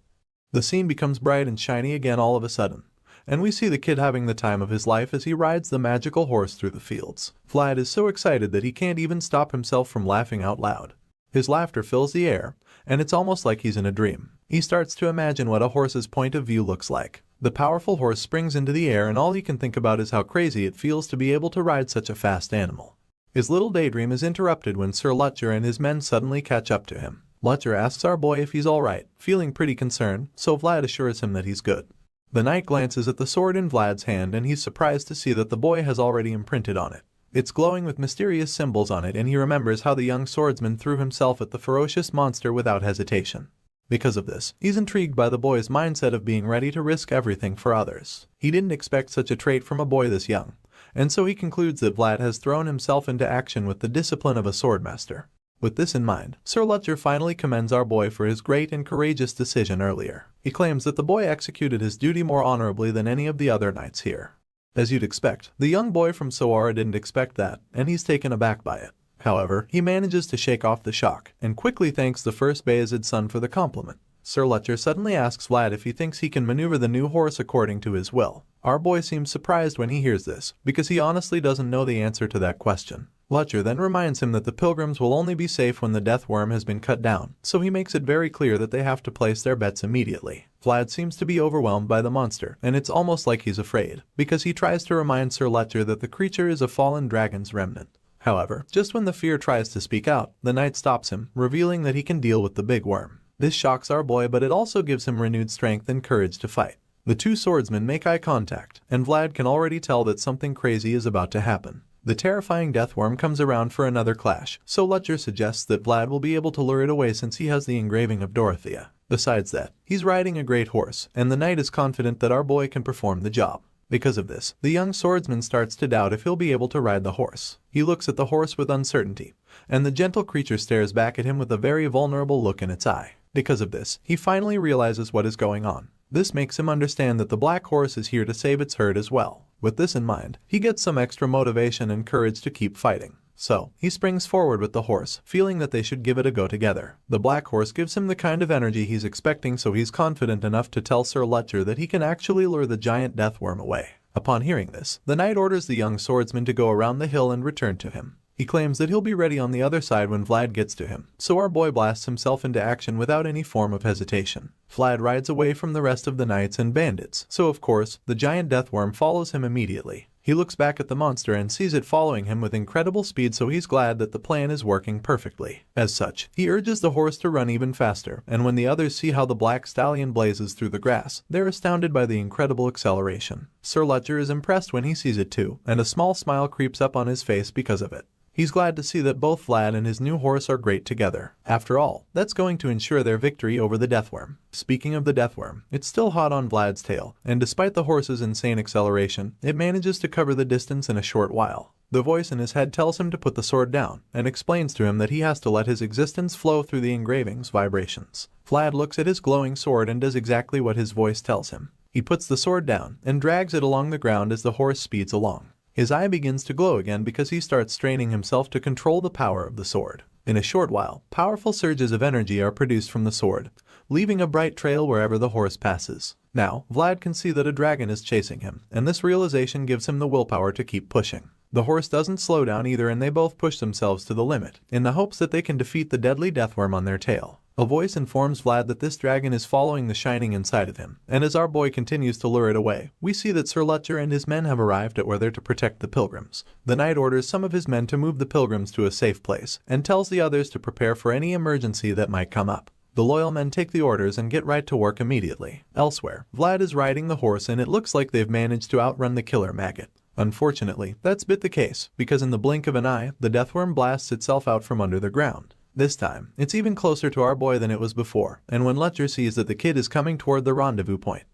A: The scene becomes bright and shiny again all of a sudden, and we see the kid having the time of his life as he rides the magical horse through the fields. Vlad is so excited that he can't even stop himself from laughing out loud. His laughter fills the air, and it's almost like he's in a dream. He starts to imagine what a horse's point of view looks like. The powerful horse springs into the air, and all he can think about is how crazy it feels to be able to ride such a fast animal. His little daydream is interrupted when Sir Letcher and his men suddenly catch up to him. Letcher asks our boy if he's alright, feeling pretty concerned, so Vlad assures him that he's good. The knight glances at the sword in Vlad's hand, and he's surprised to see that the boy has already imprinted on it. It's glowing with mysterious symbols on it, and he remembers how the young swordsman threw himself at the ferocious monster without hesitation. Because of this, he's intrigued by the boy's mindset of being ready to risk everything for others. He didn't expect such a trait from a boy this young, and so he concludes that Vlad has thrown himself into action with the discipline of a swordmaster. With this in mind, Sir Letcher finally commends our boy for his great and courageous decision earlier. He claims that the boy executed his duty more honorably than any of the other knights here. As you'd expect, the young boy from Sawara didn't expect that, and he's taken aback by it. However, he manages to shake off the shock, and quickly thanks the first Bayezid's son for the compliment. Sir Lutcher suddenly asks Vlad if he thinks he can maneuver the new horse according to his will. Our boy seems surprised when he hears this, because he honestly doesn't know the answer to that question. Lutcher then reminds him that the pilgrims will only be safe when the death worm has been cut down, so he makes it very clear that they have to place their bets immediately. Vlad seems to be overwhelmed by the monster, and it's almost like he's afraid, because he tries to remind Sir Lutcher that the creature is a fallen dragon's remnant. However, just when the fear tries to speak out, the knight stops him, revealing that he can deal with the big worm. This shocks our boy, but it also gives him renewed strength and courage to fight. The two swordsmen make eye contact, and Vlad can already tell that something crazy is about to happen. The terrifying deathworm comes around for another clash, so Lutcher suggests that Vlad will be able to lure it away since he has the engraving of Dorothea. Besides that, he's riding a great horse, and the knight is confident that our boy can perform the job. Because of this, the young swordsman starts to doubt if he'll be able to ride the horse. He looks at the horse with uncertainty, and the gentle creature stares back at him with a very vulnerable look in its eye. Because of this, he finally realizes what is going on. This makes him understand that the black horse is here to save its herd as well. With this in mind, he gets some extra motivation and courage to keep fighting. So, he springs forward with the horse, feeling that they should give it a go together. The black horse gives him the kind of energy he's expecting, so he's confident enough to tell Sir Lutcher that he can actually lure the giant deathworm away. Upon hearing this, the knight orders the young swordsman to go around the hill and return to him. He claims that he'll be ready on the other side when Vlad gets to him, so our boy blasts himself into action without any form of hesitation. Vlad rides away from the rest of the knights and bandits, so of course, the giant deathworm follows him immediately. He looks back at the monster and sees it following him with incredible speed, so he's glad that the plan is working perfectly. As such, he urges the horse to run even faster, and when the others see how the black stallion blazes through the grass, they're astounded by the incredible acceleration. Sir Lutcher is impressed when he sees it too, and a small smile creeps up on his face because of it. He's glad to see that both Vlad and his new horse are great together. After all, that's going to ensure their victory over the deathworm. Speaking of the deathworm, it's still hot on Vlad's tail, and despite the horse's insane acceleration, it manages to cover the distance in a short while. The voice in his head tells him to put the sword down, and explains to him that he has to let his existence flow through the engraving's vibrations. Vlad looks at his glowing sword and does exactly what his voice tells him. He puts the sword down, and drags it along the ground as the horse speeds along. His eye begins to glow again because he starts straining himself to control the power of the sword. In a short while, powerful surges of energy are produced from the sword, leaving a bright trail wherever the horse passes. Now, Vlad can see that a dragon is chasing him, and this realization gives him the willpower to keep pushing. The horse doesn't slow down either, and they both push themselves to the limit, in the hopes that they can defeat the deadly deathworm on their tail. A voice informs Vlad that this dragon is following the shining inside of him, and as our boy continues to lure it away, we see that Sir Lutcher and his men have arrived at where they're to protect the pilgrims. The knight orders some of his men to move the pilgrims to a safe place, and tells the others to prepare for any emergency that might come up. The loyal men take the orders and get right to work immediately. Elsewhere, Vlad is riding the horse, and it looks like they've managed to outrun the killer maggot. Unfortunately, that's been the case, because in the blink of an eye, the deathworm blasts itself out from under the ground. This time, it's even closer to our boy than it was before, and when Lutcher sees that the kid is coming toward the rendezvous point,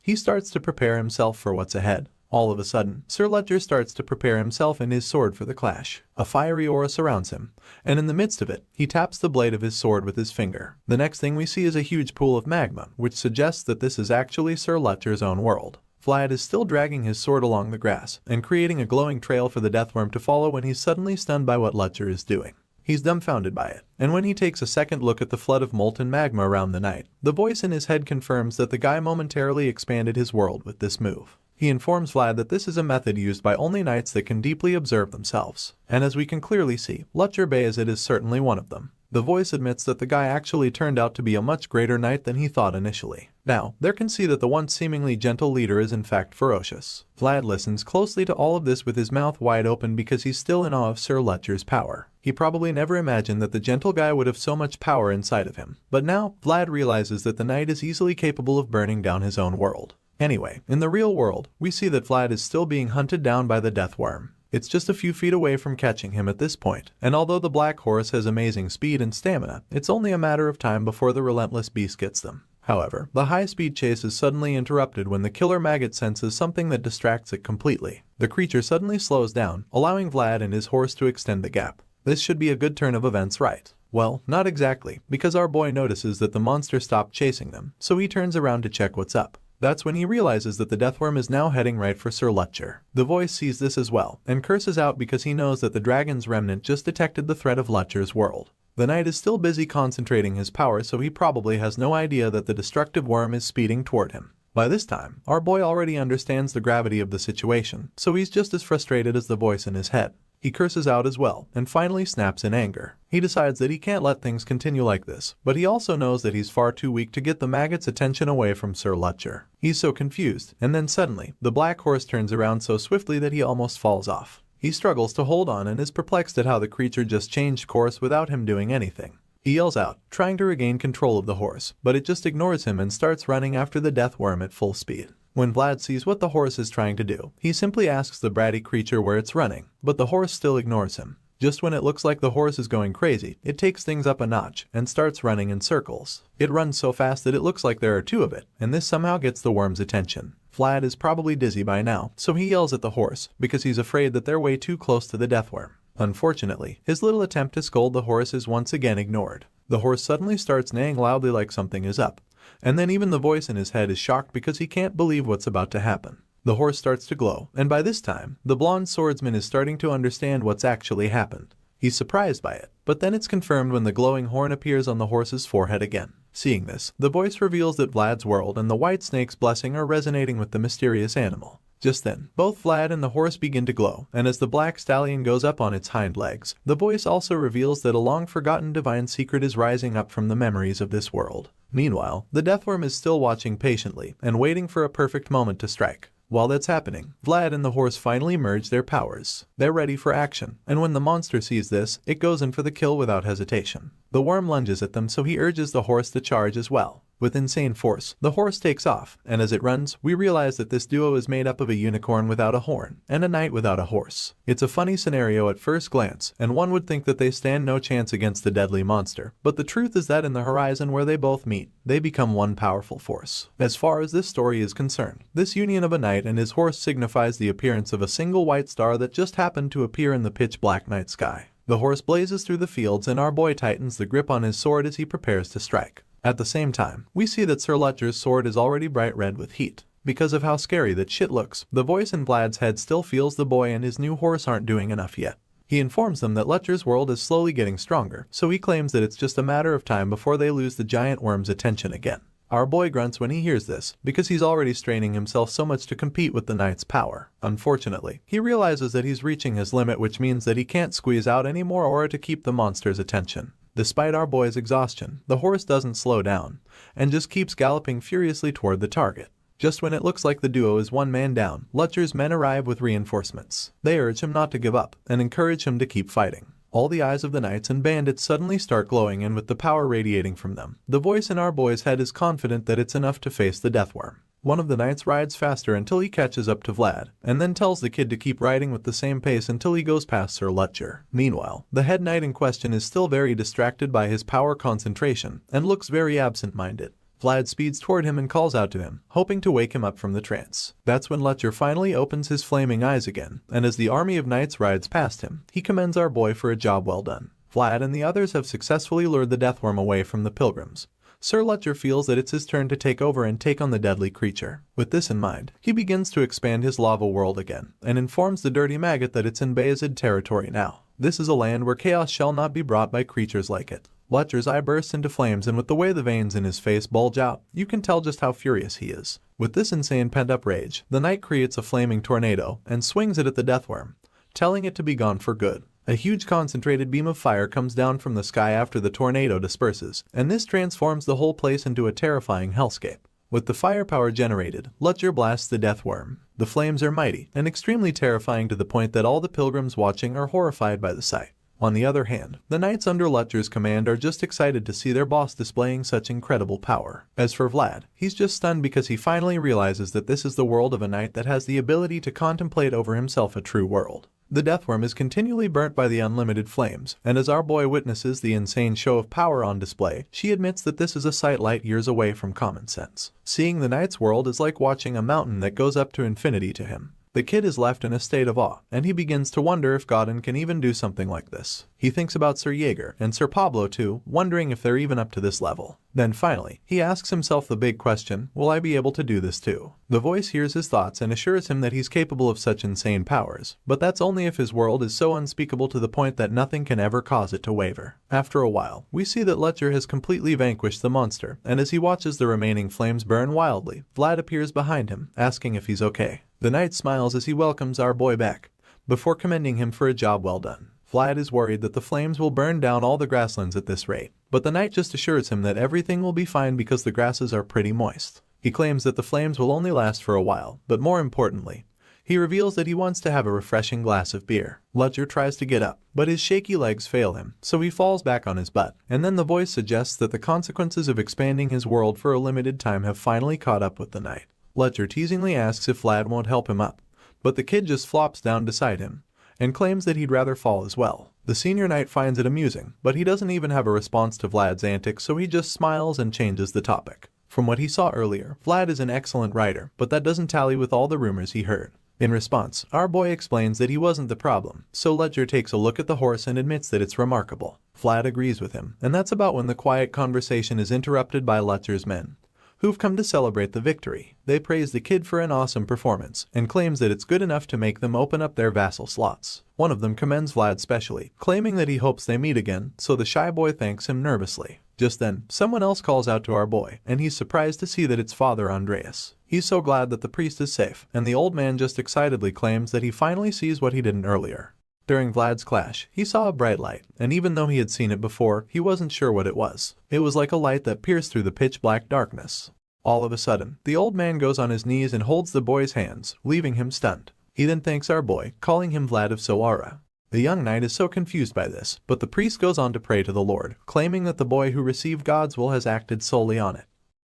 A: he starts to prepare himself for what's ahead. All of a sudden, Sir Lutcher starts to prepare himself and his sword for the clash. A fiery aura surrounds him, and in the midst of it, he taps the blade of his sword with his finger. The next thing we see is a huge pool of magma, which suggests that this is actually Sir Lutcher's own world. Vlad is still dragging his sword along the grass, and creating a glowing trail for the deathworm to follow when he's suddenly stunned by what Lutcher is doing. He's dumbfounded by it, and when he takes a second look at the flood of molten magma around the knight, the voice in his head confirms that the guy momentarily expanded his world with this move. He informs Vlad that this is a method used by only knights that can deeply observe themselves, and as we can clearly see, Lutcher Bayezid is certainly one of them. The voice admits that the guy actually turned out to be a much greater knight than he thought initially. Now, there can see that the once seemingly gentle leader is in fact ferocious. Vlad listens closely to all of this with his mouth wide open because he's still in awe of Sir Lutcher's power. He probably never imagined that the gentle guy would have so much power inside of him. But now, Vlad realizes that the knight is easily capable of burning down his own world. Anyway, in the real world, we see that Vlad is still being hunted down by the deathworm. It's just a few feet away from catching him at this point, and although the black horse has amazing speed and stamina, it's only a matter of time before the relentless beast gets them. However, the high-speed chase is suddenly interrupted when the killer maggot senses something that distracts it completely. The creature suddenly slows down, allowing Vlad and his horse to extend the gap. This should be a good turn of events, right? Well, not exactly, because our boy notices that the monster stopped chasing them, so he turns around to check what's up. That's when he realizes that the deathworm is now heading right for Sir Lutcher. The voice sees this as well, and curses out because he knows that the dragon's remnant just detected the threat of Lutcher's world. The knight is still busy concentrating his power, so he probably has no idea that the destructive worm is speeding toward him. By this time, our boy already understands the gravity of the situation, so he's just as frustrated as the voice in his head. He curses out as well, and finally snaps in anger. He decides that he can't let things continue like this, but he also knows that he's far too weak to get the maggot's attention away from Sir Lutcher. He's so confused, and then suddenly, the black horse turns around so swiftly that he almost falls off. He struggles to hold on and is perplexed at how the creature just changed course without him doing anything. He yells out, trying to regain control of the horse, but it just ignores him and starts running after the death worm at full speed. When Vlad sees what the horse is trying to do, he simply asks the bratty creature where it's running, but the horse still ignores him. Just when it looks like the horse is going crazy, it takes things up a notch and starts running in circles. It runs so fast that it looks like there are two of it, and this somehow gets the worm's attention. Vlad is probably dizzy by now, so he yells at the horse because he's afraid that they're way too close to the deathworm. Unfortunately, his little attempt to scold the horse is once again ignored. The horse suddenly starts neighing loudly like something is up, and then even the voice in his head is shocked because he can't believe what's about to happen. The horse starts to glow, and by this time, the blonde swordsman is starting to understand what's actually happened. He's surprised by it, but then it's confirmed when the glowing horn appears on the horse's forehead again. Seeing this, the voice reveals that Vlad's world and the white snake's blessing are resonating with the mysterious animal. Just then, both Vlad and the horse begin to glow, and as the black stallion goes up on its hind legs, the voice also reveals that a long-forgotten divine secret is rising up from the memories of this world. Meanwhile, the deathworm is still watching patiently and waiting for a perfect moment to strike. While that's happening, Vlad and the horse finally merge their powers. They're ready for action, and when the monster sees this, it goes in for the kill without hesitation. The worm lunges at them, so he urges the horse to charge as well. With insane force, the horse takes off, and as it runs, we realize that this duo is made up of a unicorn without a horn and a knight without a horse. It's a funny scenario at first glance, and one would think that they stand no chance against the deadly monster, but the truth is that in the horizon where they both meet, they become one powerful force. As far as this story is concerned, this union of a knight and his horse signifies the appearance of a single white star that just happened to appear in the pitch-black night sky. The horse blazes through the fields, and our boy tightens the grip on his sword as he prepares to strike. At the same time, we see that Sir Lutcher's sword is already bright red with heat. Because of how scary that shit looks, the voice in Vlad's head still feels the boy and his new horse aren't doing enough yet. He informs them that Lutcher's world is slowly getting stronger, so he claims that it's just a matter of time before they lose the giant worm's attention again. Our boy grunts when he hears this, because he's already straining himself so much to compete with the knight's power. Unfortunately, he realizes that he's reaching his limit, which means that he can't squeeze out any more aura to keep the monster's attention. Despite our boy's exhaustion, the horse doesn't slow down, and just keeps galloping furiously toward the target. Just when it looks like the duo is one man down, Lutcher's men arrive with reinforcements. They urge him not to give up, and encourage him to keep fighting. All the eyes of the knights and bandits suddenly start glowing, and with the power radiating from them, the voice in our boy's head is confident that it's enough to face the deathworm. One of the knights rides faster until he catches up to Vlad, and then tells the kid to keep riding with the same pace until he goes past Sir Lutcher. Meanwhile, the head knight in question is still very distracted by his power concentration, and looks very absent-minded. Vlad speeds toward him and calls out to him, hoping to wake him up from the trance. That's when Lutcher finally opens his flaming eyes again, and as the army of knights rides past him, he commends our boy for a job well done. Vlad and the others have successfully lured the deathworm away from the pilgrims. Sir Lutcher feels that it's his turn to take over and take on the deadly creature. With this in mind, he begins to expand his lava world again, and informs the dirty maggot that it's in Bayezid territory now. This is a land where chaos shall not be brought by creatures like it. Lutcher's eye bursts into flames, and with the way the veins in his face bulge out, you can tell just how furious he is. With this insane pent-up rage, the knight creates a flaming tornado and swings it at the deathworm, telling it to be gone for good. A huge concentrated beam of fire comes down from the sky after the tornado disperses, and this transforms the whole place into a terrifying hellscape. With the firepower generated, Lutcher blasts the deathworm. The flames are mighty and extremely terrifying to the point that all the pilgrims watching are horrified by the sight. On the other hand, the knights under Lutcher's command are just excited to see their boss displaying such incredible power. As for Vlad, he's just stunned because he finally realizes that this is the world of a knight that has the ability to contemplate over himself a true world. The deathworm is continually burnt by the unlimited flames, and as our boy witnesses the insane show of power on display, she admits that this is a sight light years away from common sense. Seeing the knight's world is like watching a mountain that goes up to infinity to him. The kid is left in a state of awe, and he begins to wonder if God can even do something like this. He thinks about Sir Jaeger and Sir Pablo too, wondering if they're even up to this level. Then finally, he asks himself the big question, will I be able to do this too? The voice hears his thoughts and assures him that he's capable of such insane powers, but that's only if his world is so unspeakable to the point that nothing can ever cause it to waver. After a while, we see that Letcher has completely vanquished the monster, and as he watches the remaining flames burn wildly, Vlad appears behind him, asking if he's okay. The knight smiles as he welcomes our boy back, before commending him for a job well done. Vlad is worried that the flames will burn down all the grasslands at this rate, but the knight just assures him that everything will be fine because the grasses are pretty moist. He claims that the flames will only last for a while, but more importantly, he reveals that he wants to have a refreshing glass of beer. Letcher tries to get up, but his shaky legs fail him, so he falls back on his butt, and then the voice suggests that the consequences of expanding his world for a limited time have finally caught up with the knight. Letcher teasingly asks if Vlad won't help him up, but the kid just flops down beside him and claims that he'd rather fall as well. The senior knight finds it amusing, but he doesn't even have a response to Vlad's antics, so he just smiles and changes the topic. From what he saw earlier, Vlad is an excellent writer, but that doesn't tally with all the rumors he heard. In response, our boy explains that he wasn't the problem, so Letcher takes a look at the horse and admits that it's remarkable. Vlad agrees with him, and that's about when the quiet conversation is interrupted by Letcher's men, who've come to celebrate the victory. They praise the kid for an awesome performance, and claims that it's good enough to make them open up their vassal slots. One of them commends Vlad specially, claiming that he hopes they meet again, so the shy boy thanks him nervously. Just then, someone else calls out to our boy, and he's surprised to see that it's Father Andreas. He's so glad that the priest is safe, and the old man just excitedly claims that he finally sees what he didn't earlier. During Vlad's clash, he saw a bright light, and even though he had seen it before, he wasn't sure what it was. It was like a light that pierced through the pitch-black darkness. All of a sudden, the old man goes on his knees and holds the boy's hands, leaving him stunned. He then thanks our boy, calling him Vlad of Soara. The young knight is so confused by this, but the priest goes on to pray to the Lord, claiming that the boy who received God's will has acted solely on it.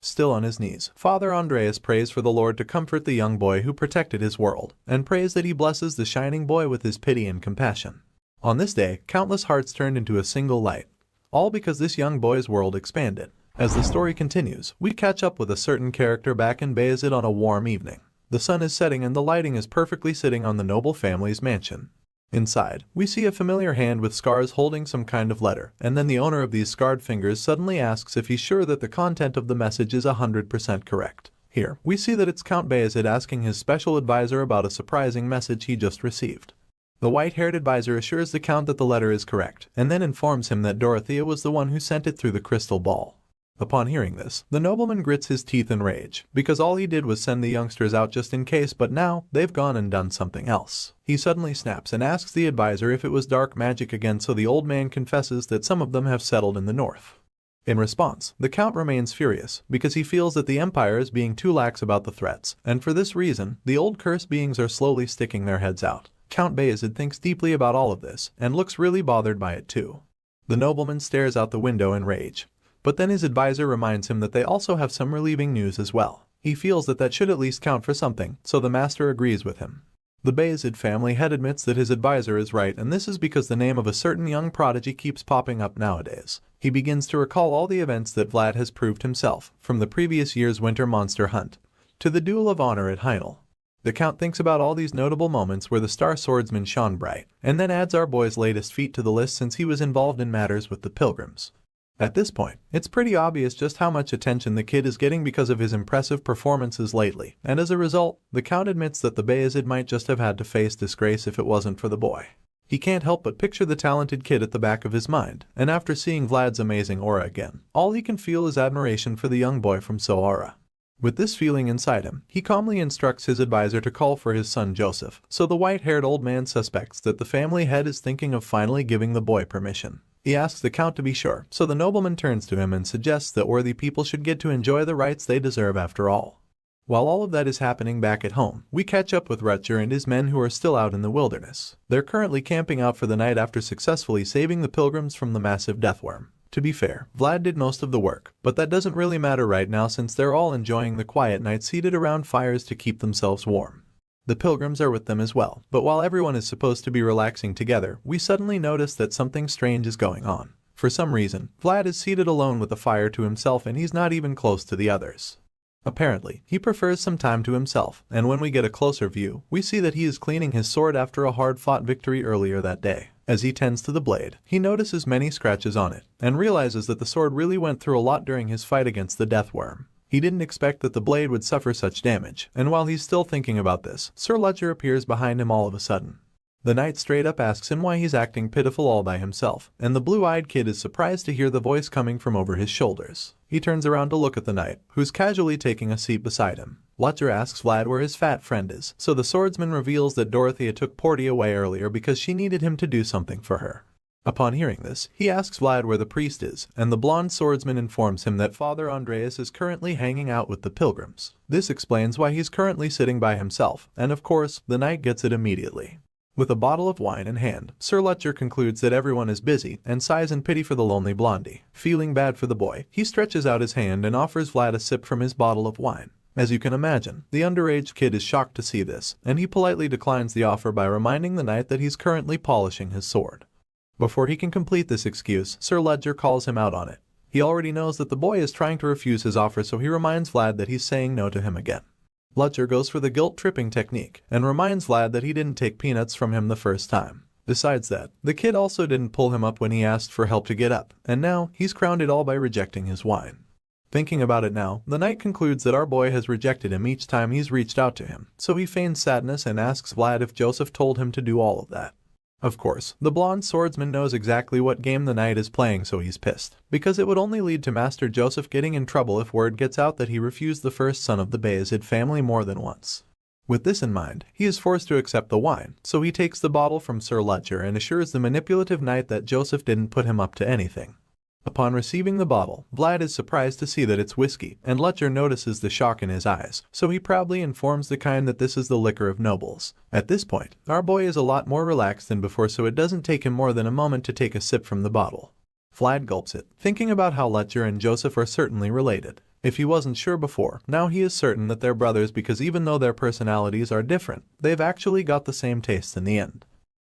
A: Still on his knees, Father Andreas prays for the Lord to comfort the young boy who protected his world, and prays that he blesses the shining boy with his pity and compassion. On this day, countless hearts turned into a single light, all because this young boy's world expanded. As the story continues, we catch up with a certain character back in Bayezid on a warm evening. The sun is setting and the lighting is perfectly sitting on the noble family's mansion. Inside, we see a familiar hand with scars holding some kind of letter, and then the owner of these scarred fingers suddenly asks if he's sure that the content of the message is 100% correct. Here, we see that it's Count Bayezid asking his special advisor about a surprising message he just received. The white-haired advisor assures the Count that the letter is correct, and then informs him that Dorothea was the one who sent it through the crystal ball. Upon hearing this, the nobleman grits his teeth in rage, because all he did was send the youngsters out just in case, but now they've gone and done something else. He suddenly snaps and asks the advisor if it was dark magic again, so the old man confesses that some of them have settled in the north. In response, the Count remains furious, because he feels that the Empire is being too lax about the threats, and for this reason, the old cursed beings are slowly sticking their heads out. Count Bayezid thinks deeply about all of this, and looks really bothered by it too. The nobleman stares out the window in rage, but then his advisor reminds him that they also have some relieving news as well. He feels that that should at least count for something, so the master agrees with him. The Bayezid family head admits that his advisor is right, and this is because the name of a certain young prodigy keeps popping up nowadays. He begins to recall all the events that Vlad has proved himself, from the previous year's winter monster hunt to the duel of honor at Heinel. The Count thinks about all these notable moments where the star swordsman shone bright, and then adds our boy's latest feat to the list since he was involved in matters with the pilgrims. At this point, it's pretty obvious just how much attention the kid is getting because of his impressive performances lately, and as a result, the Count admits that the Bayezid might just have had to face disgrace if it wasn't for the boy. He can't help but picture the talented kid at the back of his mind, and after seeing Vlad's amazing aura again, all he can feel is admiration for the young boy from Soara. With this feeling inside him, he calmly instructs his advisor to call for his son Joseph, so the white-haired old man suspects that the family head is thinking of finally giving the boy permission. He asks the Count to be sure, so the nobleman turns to him and suggests that worthy people should get to enjoy the rights they deserve after all. While all of that is happening back at home, we catch up with Rutger and his men who are still out in the wilderness. They're currently camping out for the night after successfully saving the pilgrims from the massive deathworm. To be fair, Vlad did most of the work, but that doesn't really matter right now since they're all enjoying the quiet night seated around fires to keep themselves warm. The pilgrims are with them as well, but while everyone is supposed to be relaxing together, we suddenly notice that something strange is going on. For some reason, Vlad is seated alone with the fire to himself and he's not even close to the others. Apparently, he prefers some time to himself, and when we get a closer view, we see that he is cleaning his sword after a hard-fought victory earlier that day. As he tends to the blade, he notices many scratches on it, and realizes that the sword really went through a lot during his fight against the death worm. He didn't expect that the blade would suffer such damage, and while he's still thinking about this, Sir Ledger appears behind him all of a sudden. The knight straight up asks him why he's acting pitiful all by himself, and the blue-eyed kid is surprised to hear the voice coming from over his shoulders. He turns around to look at the knight, who's casually taking a seat beside him. Ledger asks Vlad where his fat friend is, so the swordsman reveals that Dorothea took Portia away earlier because she needed him to do something for her. Upon hearing this, he asks Vlad where the priest is, and the blonde swordsman informs him that Father Andreas is currently hanging out with the pilgrims. This explains why he's currently sitting by himself, and of course, the knight gets it immediately. With a bottle of wine in hand, Sir Ledger concludes that everyone is busy and sighs in pity for the lonely blondie. Feeling bad for the boy, he stretches out his hand and offers Vlad a sip from his bottle of wine. As you can imagine, the underage kid is shocked to see this, and he politely declines the offer by reminding the knight that he's currently polishing his sword. Before he can complete this excuse, Sir Ledger calls him out on it. He already knows that the boy is trying to refuse his offer, so he reminds Vlad that he's saying no to him again. Ledger goes for the guilt-tripping technique and reminds Vlad that he didn't take peanuts from him the first time. Besides that, the kid also didn't pull him up when he asked for help to get up, and now he's crowned it all by rejecting his wine. Thinking about it now, the knight concludes that our boy has rejected him each time he's reached out to him, so he feigns sadness and asks Vlad if Joseph told him to do all of that. Of course, the blonde swordsman knows exactly what game the knight is playing, so he's pissed, because it would only lead to Master Joseph getting in trouble if word gets out that he refused the first son of the Bayezid family more than once. With this in mind, he is forced to accept the wine, so he takes the bottle from Sir Ledger and assures the manipulative knight that Joseph didn't put him up to anything. Upon receiving the bottle, Vlad is surprised to see that it's whiskey, and Ledger notices the shock in his eyes, so he proudly informs the kind that this is the liquor of nobles. At this point, our boy is a lot more relaxed than before, so it doesn't take him more than a moment to take a sip from the bottle. Vlad gulps it, thinking about how Ledger and Joseph are certainly related. If he wasn't sure before, now he is certain that they're brothers because even though their personalities are different, they've actually got the same taste in the end.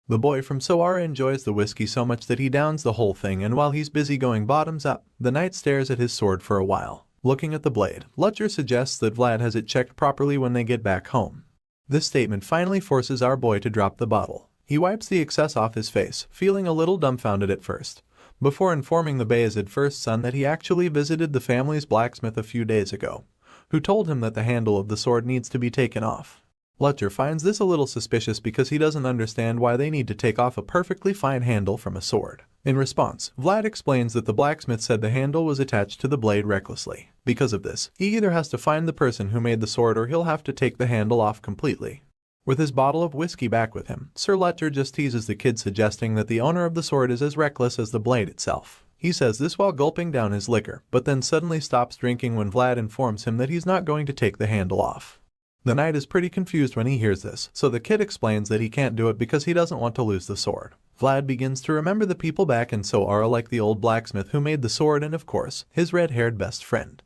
A: The boy from Soara enjoys the whiskey so much that he downs the whole thing, and while he's busy going bottoms up, the knight stares at his sword for a while. Looking at the blade, Ledger suggests that Vlad has it checked properly when they get back home. This statement finally forces our boy to drop the bottle. He wipes the excess off his face, feeling a little dumbfounded at first, before informing the Bayezid first son that he actually visited the family's blacksmith a few days ago, who told him that the handle of the sword needs to be taken off. Ledger finds this a little suspicious because he doesn't understand why they need to take off a perfectly fine handle from a sword. In response, Vlad explains that the blacksmith said the handle was attached to the blade recklessly. Because of this, he either has to find the person who made the sword or he'll have to take the handle off completely. With his bottle of whiskey back with him, Sir Ledger just teases the kid, suggesting that the owner of the sword is as reckless as the blade itself. He says this while gulping down his liquor, but then suddenly stops drinking when Vlad informs him that he's not going to take the handle off. The knight is pretty confused when he hears this, so the kid explains that he can't do it because he doesn't want to lose the sword. Vlad begins to remember the people back in Soara, like the old blacksmith who made the sword and, of course, his red-haired best friend.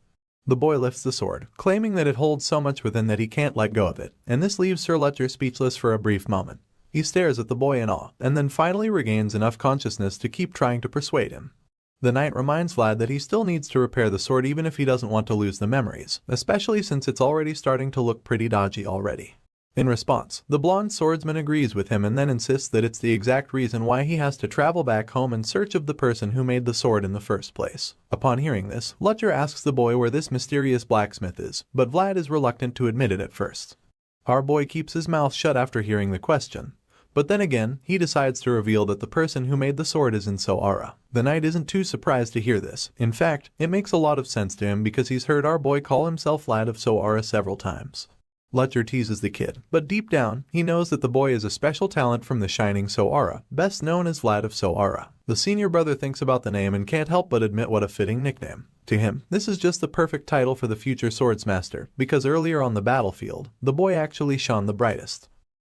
A: The boy lifts the sword, claiming that it holds so much within that he can't let go of it, and this leaves Sir Ledger speechless for a brief moment. He stares at the boy in awe, and then finally regains enough consciousness to keep trying to persuade him. The knight reminds Vlad that he still needs to repair the sword even if he doesn't want to lose the memories, especially since it's already starting to look pretty dodgy already. In response, the blonde swordsman agrees with him and then insists that it's the exact reason why he has to travel back home in search of the person who made the sword in the first place. Upon hearing this, Ledger asks the boy where this mysterious blacksmith is, but Vlad is reluctant to admit it at first. Our boy keeps his mouth shut after hearing the question. But then again, he decides to reveal that the person who made the sword is in Soara. The knight isn't too surprised to hear this. In fact, it makes a lot of sense to him because he's heard our boy call himself Vlad of Soara several times. Ledger teases the kid, but deep down, he knows that the boy is a special talent from the Shining Soara, best known as Vlad of Soara. The senior brother thinks about the name and can't help but admit what a fitting nickname. To him, this is just the perfect title for the future swordsmaster, because earlier on the battlefield, the boy actually shone the brightest.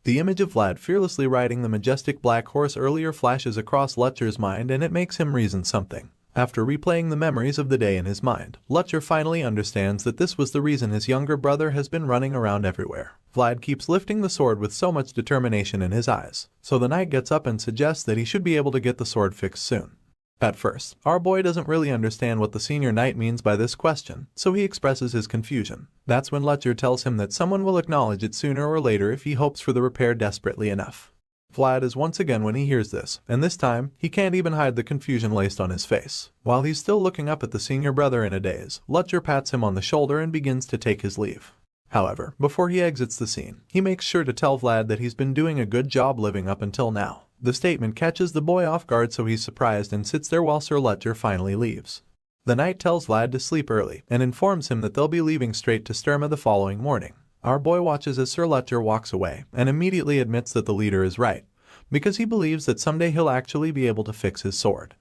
A: The image of Vlad fearlessly riding the majestic black horse earlier flashes across Ledger's mind, and it makes him reason something. After replaying the memories of the day in his mind, Ledger finally understands that this was the reason his younger brother has been running around everywhere. Vlad keeps lifting the sword with so much determination in his eyes, so the knight gets up and suggests that he should be able to get the sword fixed soon. At first, our boy doesn't really understand what the senior knight means by this question, so he expresses his confusion. That's when Ledger tells him that someone will acknowledge it sooner or later if he hopes for the repair desperately enough. Vlad is once again when he hears this, and this time, he can't even hide the confusion laced on his face. While he's still looking up at the senior brother in a daze, Lutcher pats him on the shoulder and begins to take his leave. However, before he exits the scene, he makes sure to tell Vlad that he's been doing a good job living up until now. The statement catches the boy off guard, so he's surprised and sits there while Sir Lutcher finally leaves. The knight tells Vlad to sleep early and informs him that they'll be leaving straight to Sturma the following morning. Our boy watches as Sir Lutcher walks away and immediately admits that the leader is right, because he believes that someday he'll actually be able to fix his sword.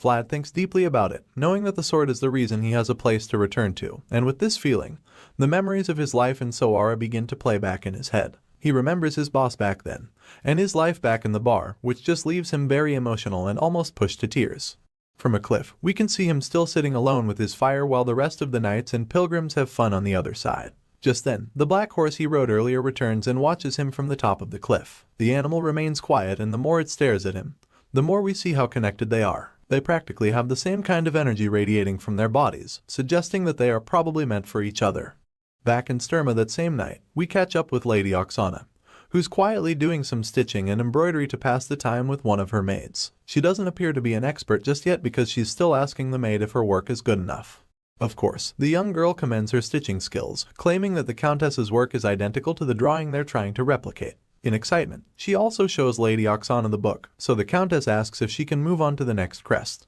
A: Vlad thinks deeply about it, knowing that the sword is the reason he has a place to return to, and with this feeling, the memories of his life in Soara begin to play back in his head. He remembers his boss back then, and his life back in the bar, which just leaves him very emotional and almost pushed to tears. From a cliff, we can see him still sitting alone with his fire while the rest of the knights and pilgrims have fun on the other side. Just then, the black horse he rode earlier returns and watches him from the top of the cliff. The animal remains quiet, and the more it stares at him, the more we see how connected they are. They practically have the same kind of energy radiating from their bodies, suggesting that they are probably meant for each other. Back in Sturma that same night, we catch up with Lady Oksana, who's quietly doing some stitching and embroidery to pass the time with one of her maids. She doesn't appear to be an expert just yet because she's still asking the maid if her work is good enough. Of course, the young girl commends her stitching skills, claiming that the Countess's work is identical to the drawing they're trying to replicate. In excitement, she also shows Lady Oksana the book, so the Countess asks if she can move on to the next crest.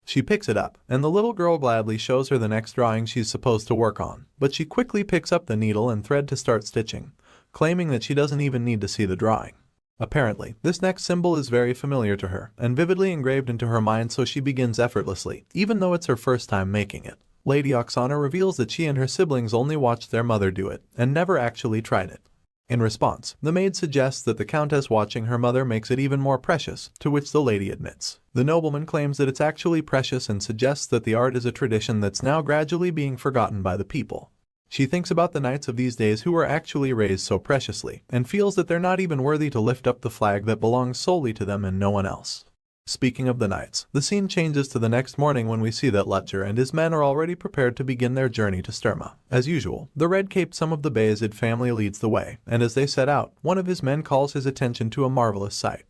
A: She picks it up, and the little girl gladly shows her the next drawing she's supposed to work on, but she quickly picks up the needle and thread to start stitching, claiming that she doesn't even need to see the drawing. Apparently, this next symbol is very familiar to her, and vividly engraved into her mind, so she begins effortlessly, even though it's her first time making it. Lady Oksana reveals that she and her siblings only watched their mother do it, and never actually tried it. In response, the maid suggests that the Countess watching her mother makes it even more precious, to which the lady admits. The nobleman claims that it's actually precious and suggests that the art is a tradition that's now gradually being forgotten by the people. She thinks about the knights of these days who were actually raised so preciously, and feels that they're not even worthy to lift up the flag that belongs solely to them and no one else. Speaking of the knights, the scene changes to the next morning when we see that Lutcher and his men are already prepared to begin their journey to Sturma. As usual, the red-caped son of the Bayezid family leads the way, and as they set out, one of his men calls his attention to a marvelous sight.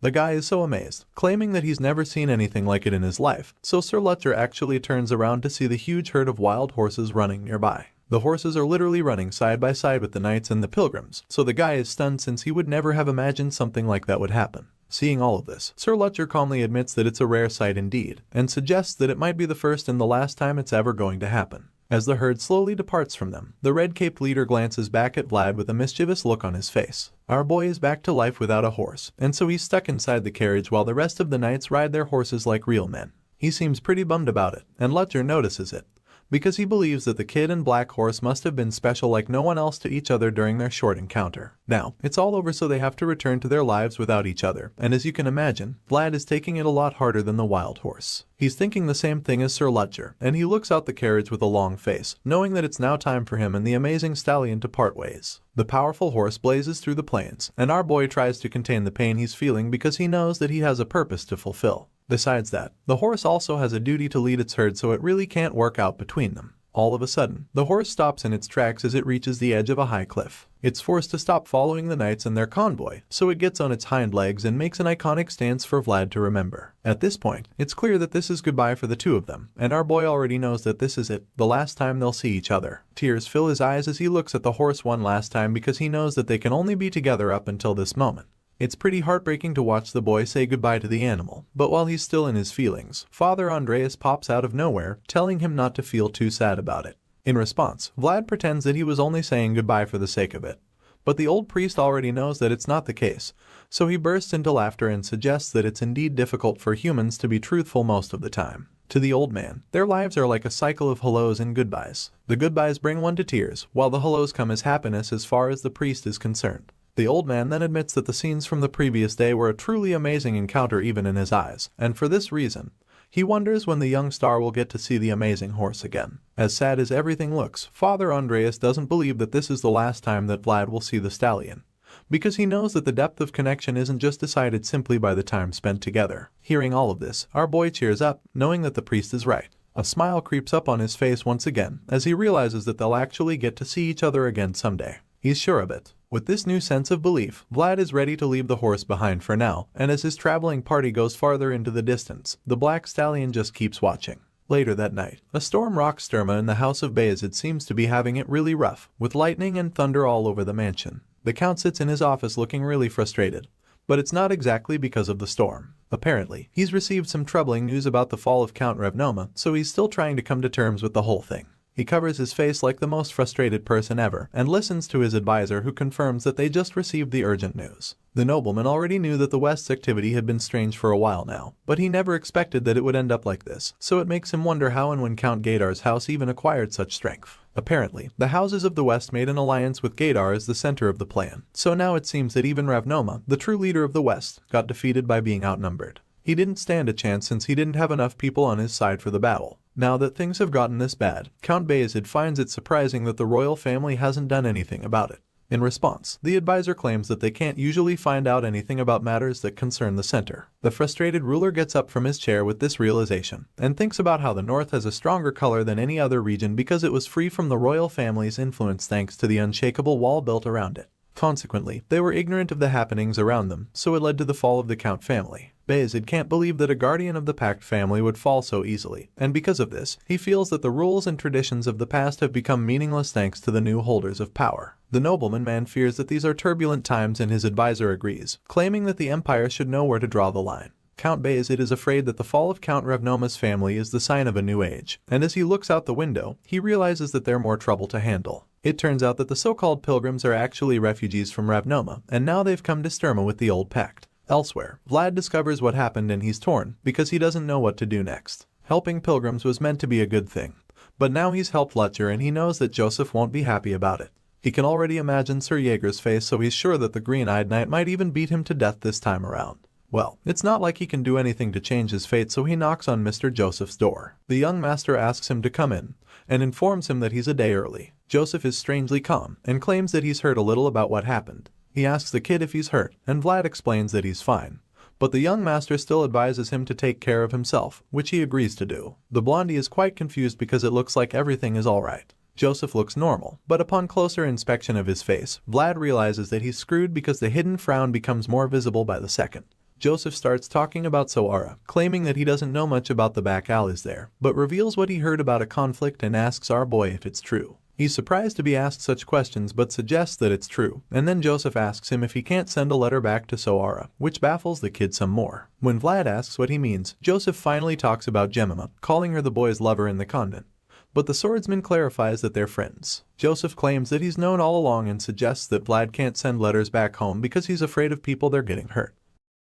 A: The guy is so amazed, claiming that he's never seen anything like it in his life, so Sir Lutcher actually turns around to see the huge herd of wild horses running nearby. The horses are literally running side by side with the knights and the pilgrims, so the guy is stunned since he would never have imagined something like that would happen. Seeing all of this, Sir Lutcher calmly admits that it's a rare sight indeed, and suggests that it might be the first and the last time it's ever going to happen. As the herd slowly departs from them, the red-caped leader glances back at Vlad with a mischievous look on his face. Our boy is back to life without a horse, and so he's stuck inside the carriage while the rest of the knights ride their horses like real men. He seems pretty bummed about it, and Lutcher notices it, because he believes that the kid and black horse must have been special like no one else to each other during their short encounter. Now, it's all over, so they have to return to their lives without each other, and as you can imagine, Vlad is taking it a lot harder than the wild horse. He's thinking the same thing as Sir Lutcher, and he looks out the carriage with a long face, knowing that it's now time for him and the amazing stallion to part ways. The powerful horse blazes through the plains, and our boy tries to contain the pain he's feeling because he knows that he has a purpose to fulfill. Besides that, the horse also has a duty to lead its herd, so it really can't work out between them. All of a sudden, the horse stops in its tracks as it reaches the edge of a high cliff. It's forced to stop following the knights and their convoy, so it gets on its hind legs and makes an iconic stance for Vlad to remember. At this point, it's clear that this is goodbye for the two of them, and our boy already knows that this is it, the last time they'll see each other. Tears fill his eyes as he looks at the horse one last time because he knows that they can only be together up until this moment. It's pretty heartbreaking to watch the boy say goodbye to the animal, but while he's still in his feelings, Father Andreas pops out of nowhere, telling him not to feel too sad about it. In response, Vlad pretends that he was only saying goodbye for the sake of it. But the old priest already knows that it's not the case, so he bursts into laughter and suggests that it's indeed difficult for humans to be truthful most of the time. To the old man, their lives are like a cycle of hellos and goodbyes. The goodbyes bring one to tears, while the hellos come as happiness as far as the priest is concerned. The old man then admits that the scenes from the previous day were a truly amazing encounter even in his eyes, and for this reason, he wonders when the young star will get to see the amazing horse again. As sad as everything looks, Father Andreas doesn't believe that this is the last time that Vlad will see the stallion, because he knows that the depth of connection isn't just decided simply by the time spent together. Hearing all of this, our boy cheers up, knowing that the priest is right. A smile creeps up on his face once again, as he realizes that they'll actually get to see each other again someday. He's sure of it. With this new sense of belief, Vlad is ready to leave the horse behind for now, and as his traveling party goes farther into the distance, the black stallion just keeps watching. Later that night, a storm rocks Sturma and the house of Bayezid seems to be having it really rough, with lightning and thunder all over the mansion. The Count sits in his office looking really frustrated. But it's not exactly because of the storm. Apparently, he's received some troubling news about the fall of Count Revnoma, so he's still trying to come to terms with the whole thing. He covers his face like the most frustrated person ever and listens to his advisor, who confirms that they just received the urgent news. The nobleman already knew that the West's activity had been strange for a while now, but he never expected that it would end up like this, so it makes him wonder how and when Count Gadar's house even acquired such strength. Apparently, the houses of the West made an alliance with Gadar as the center of the plan, so now it seems that even Ravnoma, the true leader of the West, got defeated by being outnumbered. He didn't stand a chance since he didn't have enough people on his side for the battle. Now that things have gotten this bad, Count Bayezid finds it surprising that the royal family hasn't done anything about it. In response, the advisor claims that they can't usually find out anything about matters that concern the center. The frustrated ruler gets up from his chair with this realization, and thinks about how the north has a stronger color than any other region because it was free from the royal family's influence thanks to the unshakable wall built around it. Consequently, they were ignorant of the happenings around them, so it led to the fall of the Count family. Bayezid can't believe that a guardian of the Pact family would fall so easily, and because of this, he feels that the rules and traditions of the past have become meaningless thanks to the new holders of power. The nobleman fears that these are turbulent times, and his advisor agrees, claiming that the empire should know where to draw the line. Count Bayezid is afraid that the fall of Count Revnoma's family is the sign of a new age, and as he looks out the window, he realizes that they're more trouble to handle. It turns out that the so-called pilgrims are actually refugees from Ravnoma, and now they've come to Sturma with the old pact. Elsewhere, Vlad discovers what happened and he's torn because he doesn't know what to do next. Helping pilgrims was meant to be a good thing, but now he's helped Lutcher and he knows that Joseph won't be happy about it. He can already imagine Sir Jaeger's face, so he's sure that the green-eyed knight might even beat him to death this time around. Well, it's not like he can do anything to change his fate, so he knocks on Mr. Joseph's door. The young master asks him to come in, and informs him that he's a day early. Joseph is strangely calm, and claims that he's heard a little about what happened. He asks the kid if he's hurt, and Vlad explains that he's fine. But the young master still advises him to take care of himself, which he agrees to do. The blondie is quite confused because it looks like everything is alright. Joseph looks normal, but upon closer inspection of his face, Vlad realizes that he's screwed because the hidden frown becomes more visible by the second. Joseph starts talking about Soara, claiming that he doesn't know much about the back alleys there, but reveals what he heard about a conflict and asks our boy if it's true. He's surprised to be asked such questions but suggests that it's true, and then Joseph asks him if he can't send a letter back to Soara, which baffles the kid some more. When Vlad asks what he means, Joseph finally talks about Jemima, calling her the boy's lover in the convent. But the swordsman clarifies that they're friends. Joseph claims that he's known all along and suggests that Vlad can't send letters back home because he's afraid of people they're getting hurt.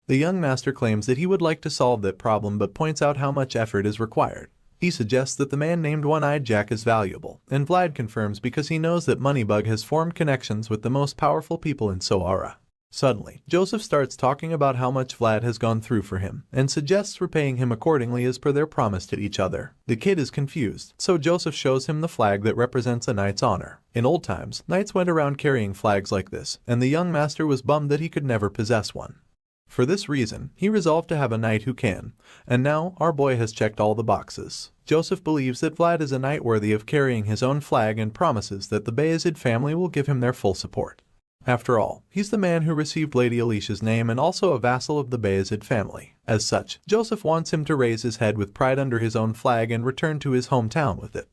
A: The young master claims that he would like to solve that problem but points out how much effort is required. He suggests that the man named One-Eyed Jack is valuable, and Vlad confirms because he knows that Moneybug has formed connections with the most powerful people in Soara. Suddenly, Joseph starts talking about how much Vlad has gone through for him, and suggests repaying him accordingly as per their promise to each other. The kid is confused, so Joseph shows him the flag that represents a knight's honor. In old times, knights went around carrying flags like this, and the young master was bummed that he could never possess one. For this reason, he resolved to have a knight who can, and now our boy has checked all the boxes. Joseph believes that Vlad is a knight worthy of carrying his own flag and promises that the Bayezid family will give him their full support. After all, he's the man who received Lady Alicia's name and also a vassal of the Bayezid family. As such, Joseph wants him to raise his head with pride under his own flag and return to his hometown with it.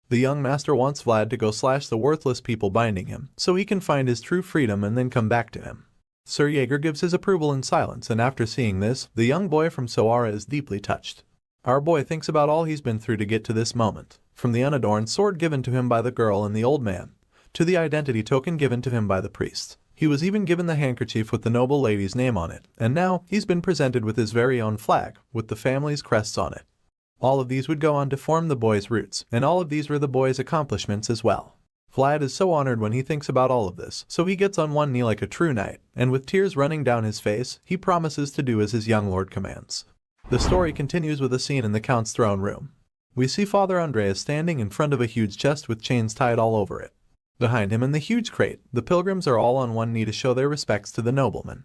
A: The young master wants Vlad to go slash the worthless people binding him, so he can find his true freedom and then come back to him. Sir Jaeger gives his approval in silence, and after seeing this, the young boy from Soara is deeply touched. Our boy thinks about all he's been through to get to this moment, from the unadorned sword given to him by the girl and the old man, to the identity token given to him by the priest. He was even given the handkerchief with the noble lady's name on it, and now he's been presented with his very own flag, with the family's crests on it. All of these would go on to form the boy's roots, and all of these were the boy's accomplishments as well. Vlad is so honored when he thinks about all of this, so he gets on one knee like a true knight, and with tears running down his face, he promises to do as his young lord commands. The story continues with a scene in the Count's throne room. We see Father Andreas standing in front of a huge chest with chains tied all over it. Behind him in the huge crate, the pilgrims are all on one knee to show their respects to the nobleman.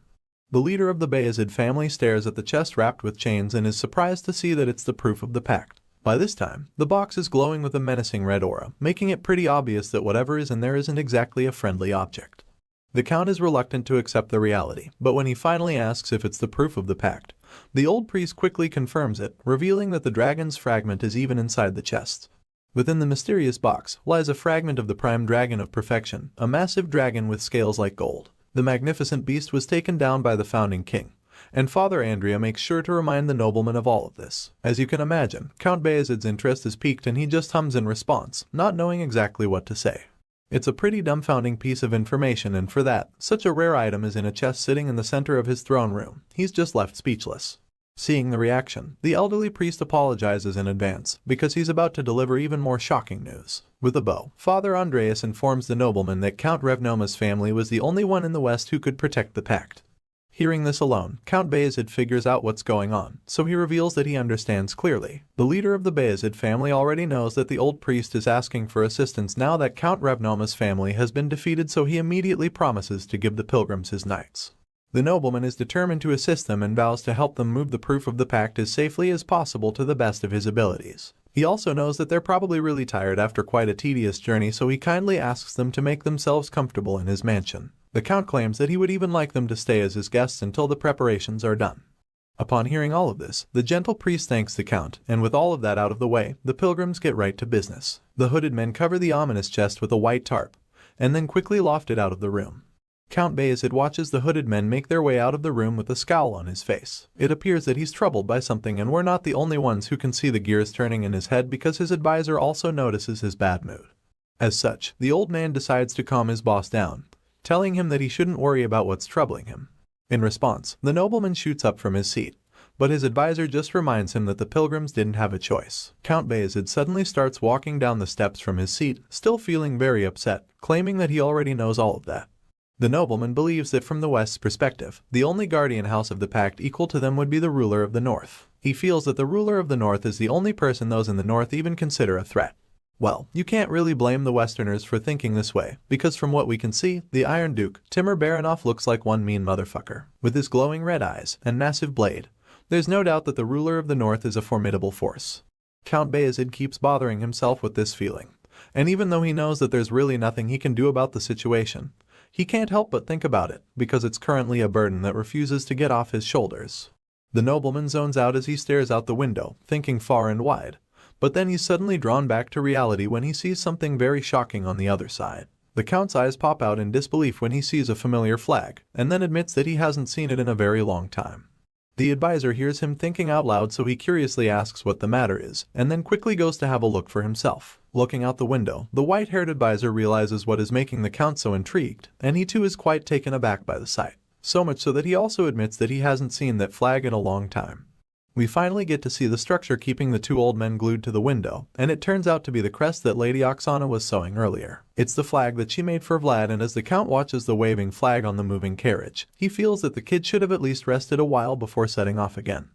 A: The leader of the Bayezid family stares at the chest wrapped with chains and is surprised to see that it's the proof of the pact. By this time, the box is glowing with a menacing red aura, making it pretty obvious that whatever is in there isn't exactly a friendly object. The Count is reluctant to accept the reality, but when he finally asks if it's the proof of the pact, the old priest quickly confirms it, revealing that the dragon's fragment is even inside the chest. Within the mysterious box lies a fragment of the prime dragon of perfection, a massive dragon with scales like gold. The magnificent beast was taken down by the founding king, and Father Andrea makes sure to remind the nobleman of all of this. As you can imagine, Count Bayezid's interest is piqued and he just hums in response, not knowing exactly what to say. It's a pretty dumbfounding piece of information, and for that, such a rare item is in a chest sitting in the center of his throne room. He's just left speechless. Seeing the reaction, the elderly priest apologizes in advance, because he's about to deliver even more shocking news. With a bow, Father Andreas informs the nobleman that Count Revnoma's family was the only one in the West who could protect the pact. Hearing this alone, Count Bayezid figures out what's going on, so he reveals that he understands clearly. The leader of the Bayezid family already knows that the old priest is asking for assistance now that Count Revnoma's family has been defeated, so he immediately promises to give the pilgrims his knights. The nobleman is determined to assist them and vows to help them move the proof of the pact as safely as possible to the best of his abilities. He also knows that they're probably really tired after quite a tedious journey, so he kindly asks them to make themselves comfortable in his mansion. The Count claims that he would even like them to stay as his guests until the preparations are done. Upon hearing all of this, the gentle priest thanks the Count, and with all of that out of the way, the pilgrims get right to business. The hooded men cover the ominous chest with a white tarp, and then quickly loft it out of the room. Count Bayezid watches the hooded men make their way out of the room with a scowl on his face. It appears that he's troubled by something, and we're not the only ones who can see the gears turning in his head, because his advisor also notices his bad mood. As such, the old man decides to calm his boss down, telling him that he shouldn't worry about what's troubling him. In response, the nobleman shoots up from his seat, but his advisor just reminds him that the pilgrims didn't have a choice. Count Bayezid suddenly starts walking down the steps from his seat, still feeling very upset, claiming that he already knows all of that. The nobleman believes that from the West's perspective, the only guardian house of the pact equal to them would be the ruler of the North. He feels that the ruler of the North is the only person those in the North even consider a threat. Well, you can't really blame the Westerners for thinking this way, because from what we can see, the Iron Duke, Timur Baronov, looks like one mean motherfucker. With his glowing red eyes and massive blade, there's no doubt that the ruler of the North is a formidable force. Count Bayezid keeps bothering himself with this feeling, and even though he knows that there's really nothing he can do about the situation, he can't help but think about it, because it's currently a burden that refuses to get off his shoulders. The nobleman zones out as he stares out the window, thinking far and wide. But then he's suddenly drawn back to reality when he sees something very shocking on the other side. The Count's eyes pop out in disbelief when he sees a familiar flag, and then admits that he hasn't seen it in a very long time. The advisor hears him thinking out loud, so he curiously asks what the matter is, and then quickly goes to have a look for himself. Looking out the window, the white-haired advisor realizes what is making the Count so intrigued, and he too is quite taken aback by the sight. So much so that he also admits that he hasn't seen that flag in a long time. We finally get to see the structure keeping the two old men glued to the window, and it turns out to be the crest that Lady Oksana was sewing earlier. It's the flag that she made for Vlad, and as the Count watches the waving flag on the moving carriage, he feels that the kid should have at least rested a while before setting off again.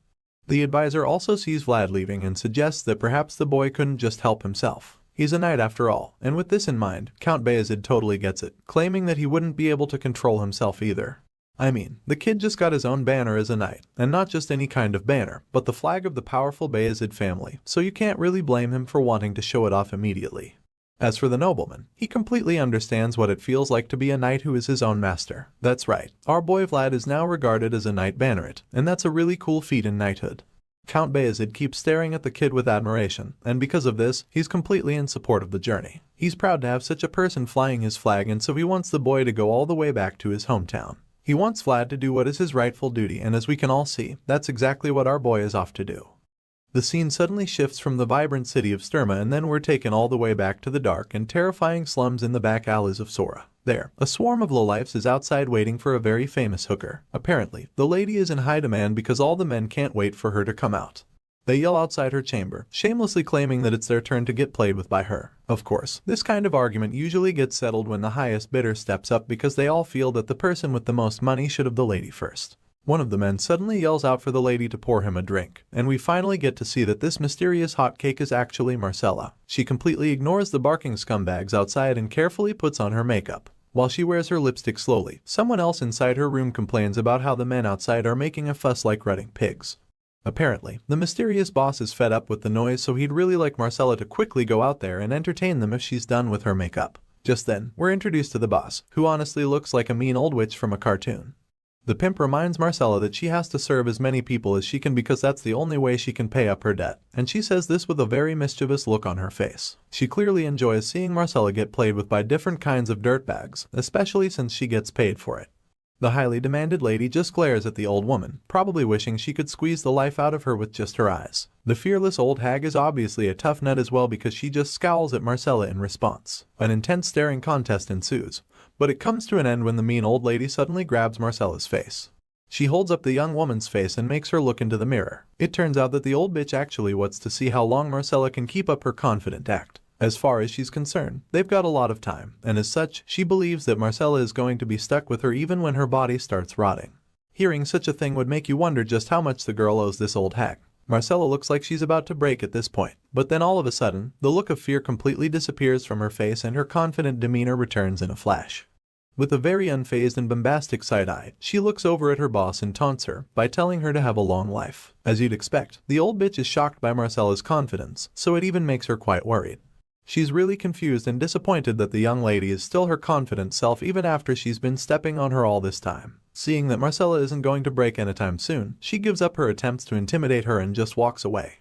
A: The advisor also sees Vlad leaving and suggests that perhaps the boy couldn't just help himself. He's a knight after all, and with this in mind, Count Bayezid totally gets it, claiming that he wouldn't be able to control himself either. I mean, the kid just got his own banner as a knight, and not just any kind of banner, but the flag of the powerful Bayezid family, so you can't really blame him for wanting to show it off immediately. As for the nobleman, he completely understands what it feels like to be a knight who is his own master. That's right, our boy Vlad is now regarded as a knight banneret, and that's a really cool feat in knighthood. Count Bayezid keeps staring at the kid with admiration, and because of this, he's completely in support of the journey. He's proud to have such a person flying his flag, and so he wants the boy to go all the way back to his hometown. He wants Vlad to do what is his rightful duty, and as we can all see, that's exactly what our boy is off to do. The scene suddenly shifts from the vibrant city of Sturma, and then we're taken all the way back to the dark and terrifying slums in the back alleys of Sora. There, a swarm of lowlifes is outside waiting for a very famous hooker. Apparently, the lady is in high demand because all the men can't wait for her to come out. They yell outside her chamber, shamelessly claiming that it's their turn to get played with by her. Of course, this kind of argument usually gets settled when the highest bidder steps up, because they all feel that the person with the most money should have the lady first. One of the men suddenly yells out for the lady to pour him a drink, and we finally get to see that this mysterious hotcake is actually Marcella. She completely ignores the barking scumbags outside and carefully puts on her makeup. While she wears her lipstick slowly, someone else inside her room complains about how the men outside are making a fuss like rutting pigs. Apparently, the mysterious boss is fed up with the noise, so he'd really like Marcella to quickly go out there and entertain them if she's done with her makeup. Just then, we're introduced to the boss, who honestly looks like a mean old witch from a cartoon. The pimp reminds Marcella that she has to serve as many people as she can because that's the only way she can pay up her debt, and she says this with a very mischievous look on her face. She clearly enjoys seeing Marcella get played with by different kinds of dirtbags, especially since she gets paid for it. The highly demanded lady just glares at the old woman, probably wishing she could squeeze the life out of her with just her eyes. The fearless old hag is obviously a tough nut as well because she just scowls at Marcella in response. An intense staring contest ensues, but it comes to an end when the mean old lady suddenly grabs Marcella's face. She holds up the young woman's face and makes her look into the mirror. It turns out that the old bitch actually wants to see how long Marcella can keep up her confident act. As far as she's concerned, they've got a lot of time, and as such, she believes that Marcella is going to be stuck with her even when her body starts rotting. Hearing such a thing would make you wonder just how much the girl owes this old hag. Marcella looks like she's about to break at this point, but then all of a sudden, the look of fear completely disappears from her face and her confident demeanor returns in a flash. With a very unfazed and bombastic side-eye, she looks over at her boss and taunts her by telling her to have a long life. As you'd expect, the old bitch is shocked by Marcella's confidence, so it even makes her quite worried. She's really confused and disappointed that the young lady is still her confident self even after she's been stepping on her all this time. Seeing that Marcella isn't going to break anytime soon, she gives up her attempts to intimidate her and just walks away.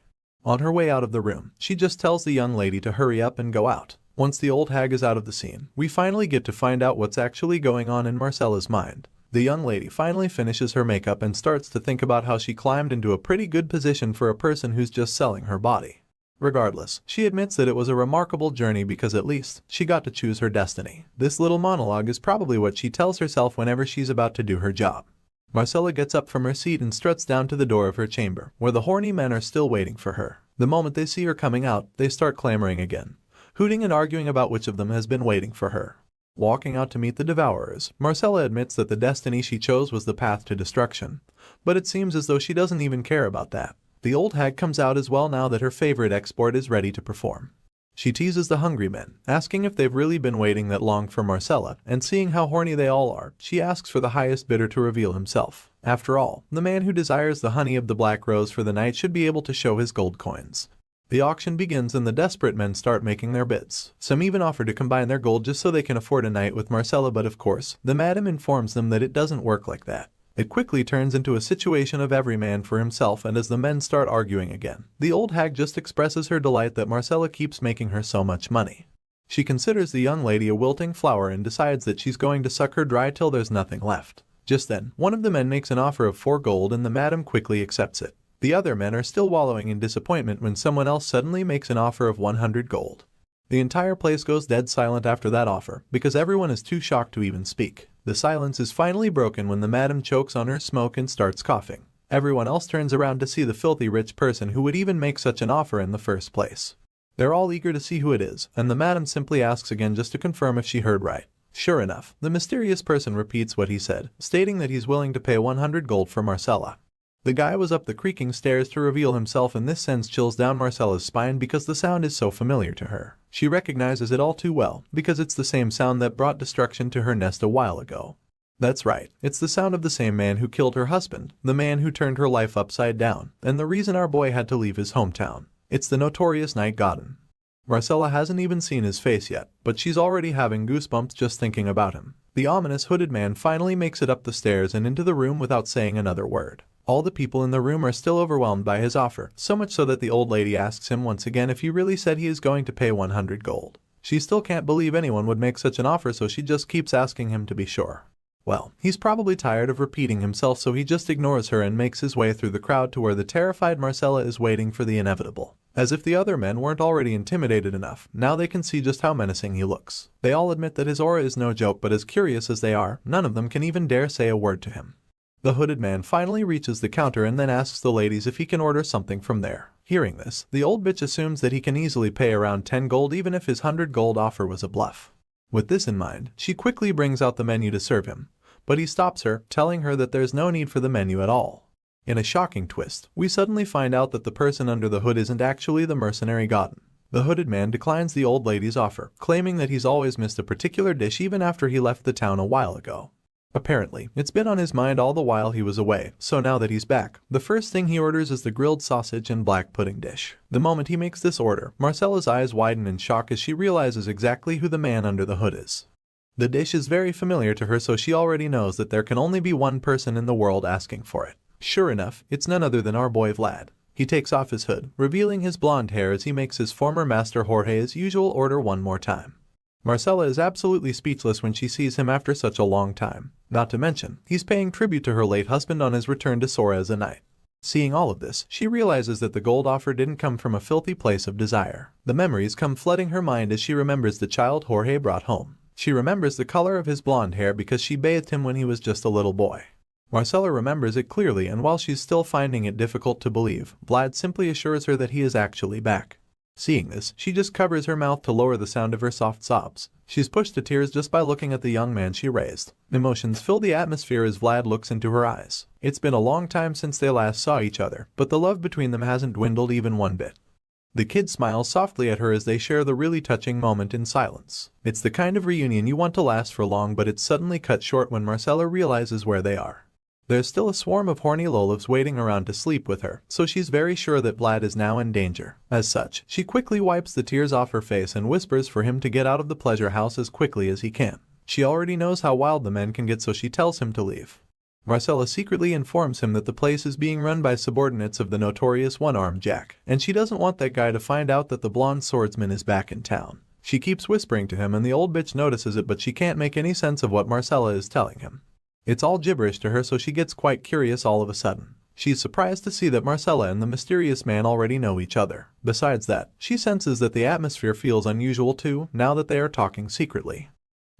A: On her way out of the room, she just tells the young lady to hurry up and go out. Once the old hag is out of the scene, we finally get to find out what's actually going on in Marcella's mind. The young lady finally finishes her makeup and starts to think about how she climbed into a pretty good position for a person who's just selling her body. Regardless, she admits that it was a remarkable journey because at least she got to choose her destiny. This little monologue is probably what she tells herself whenever she's about to do her job. Marcella gets up from her seat and struts down to the door of her chamber, where the horny men are still waiting for her. The moment they see her coming out, they start clamoring again, hooting and arguing about which of them has been waiting for her. Walking out to meet the devourers, Marcella admits that the destiny she chose was the path to destruction, but it seems as though she doesn't even care about that. The old hag comes out as well now that her favorite export is ready to perform. She teases the hungry men, asking if they've really been waiting that long for Marcella, and seeing how horny they all are, she asks for the highest bidder to reveal himself. After all, the man who desires the honey of the black rose for the night should be able to show his gold coins. The auction begins and the desperate men start making their bids. Some even offer to combine their gold just so they can afford a night with Marcella, but of course, the madam informs them that it doesn't work like that. It quickly turns into a situation of every man for himself, and as the men start arguing again, the old hag just expresses her delight that Marcella keeps making her so much money. She considers the young lady a wilting flower and decides that she's going to suck her dry till there's nothing left. Just then, one of the men makes an offer of 4 gold and the madam quickly accepts it. The other men are still wallowing in disappointment when someone else suddenly makes an offer of 100 gold. The entire place goes dead silent after that offer, because everyone is too shocked to even speak. The silence is finally broken when the madam chokes on her smoke and starts coughing. Everyone else turns around to see the filthy rich person who would even make such an offer in the first place. They're all eager to see who it is, and the madam simply asks again just to confirm if she heard right. Sure enough, the mysterious person repeats what he said, stating that he's willing to pay 100 gold for Marcella. The guy was up the creaking stairs to reveal himself, and this sends chills down Marcella's spine because the sound is so familiar to her. She recognizes it all too well, because it's the same sound that brought destruction to her nest a while ago. That's right, it's the sound of the same man who killed her husband, the man who turned her life upside down, and the reason our boy had to leave his hometown. It's the notorious Night Godin. Marcella hasn't even seen his face yet, but she's already having goosebumps just thinking about him. The ominous hooded man finally makes it up the stairs and into the room without saying another word. All the people in the room are still overwhelmed by his offer, so much so that the old lady asks him once again if he really said he is going to pay 100 gold. She still can't believe anyone would make such an offer, so she just keeps asking him to be sure. Well, he's probably tired of repeating himself, so he just ignores her and makes his way through the crowd to where the terrified Marcella is waiting for the inevitable. As if the other men weren't already intimidated enough, now they can see just how menacing he looks. They all admit that his aura is no joke, but as curious as they are, none of them can even dare say a word to him. The hooded man finally reaches the counter and then asks the ladies if he can order something from there. Hearing this, the old bitch assumes that he can easily pay around 10 gold even if his 100 gold offer was a bluff. With this in mind, she quickly brings out the menu to serve him, but he stops her, telling her that there's no need for the menu at all. In a shocking twist, we suddenly find out that the person under the hood isn't actually the mercenary Godin. The hooded man declines the old lady's offer, claiming that he's always missed a particular dish even after he left the town a while ago. Apparently, it's been on his mind all the while he was away, so now that he's back, the first thing he orders is the grilled sausage and black pudding dish. The moment he makes this order, Marcella's eyes widen in shock as she realizes exactly who the man under the hood is. The dish is very familiar to her, so she already knows that there can only be one person in the world asking for it. Sure enough, it's none other than our boy Vlad. He takes off his hood, revealing his blonde hair as he makes his former master Jorge's usual order one more time. Marcella is absolutely speechless when she sees him after such a long time. Not to mention, he's paying tribute to her late husband on his return to Sora as a knight. Seeing all of this, she realizes that the gold offer didn't come from a filthy place of desire. The memories come flooding her mind as she remembers the child Jorge brought home. She remembers the color of his blonde hair because she bathed him when he was just a little boy. Marcella remembers it clearly, and while she's still finding it difficult to believe, Vlad simply assures her that he is actually back. Seeing this, she just covers her mouth to lower the sound of her soft sobs. She's pushed to tears just by looking at the young man she raised. Emotions fill the atmosphere as Vlad looks into her eyes. It's been a long time since they last saw each other, but the love between them hasn't dwindled even one bit. The kid smiles softly at her as they share the really touching moment in silence. It's the kind of reunion you want to last for long, but it's suddenly cut short when Marcella realizes where they are. There's still a swarm of horny lollips waiting around to sleep with her, so she's very sure that Vlad is now in danger. As such, she quickly wipes the tears off her face and whispers for him to get out of the pleasure house as quickly as he can. She already knows how wild the men can get, so she tells him to leave. Marcella secretly informs him that the place is being run by subordinates of the notorious One-Armed Jack, and she doesn't want that guy to find out that the blonde swordsman is back in town. She keeps whispering to him, and the old bitch notices it, but she can't make any sense of what Marcella is telling him. It's all gibberish to her, so she gets quite curious all of a sudden. She's surprised to see that Marcella and the mysterious man already know each other. Besides that, she senses that the atmosphere feels unusual too, now that they are talking secretly.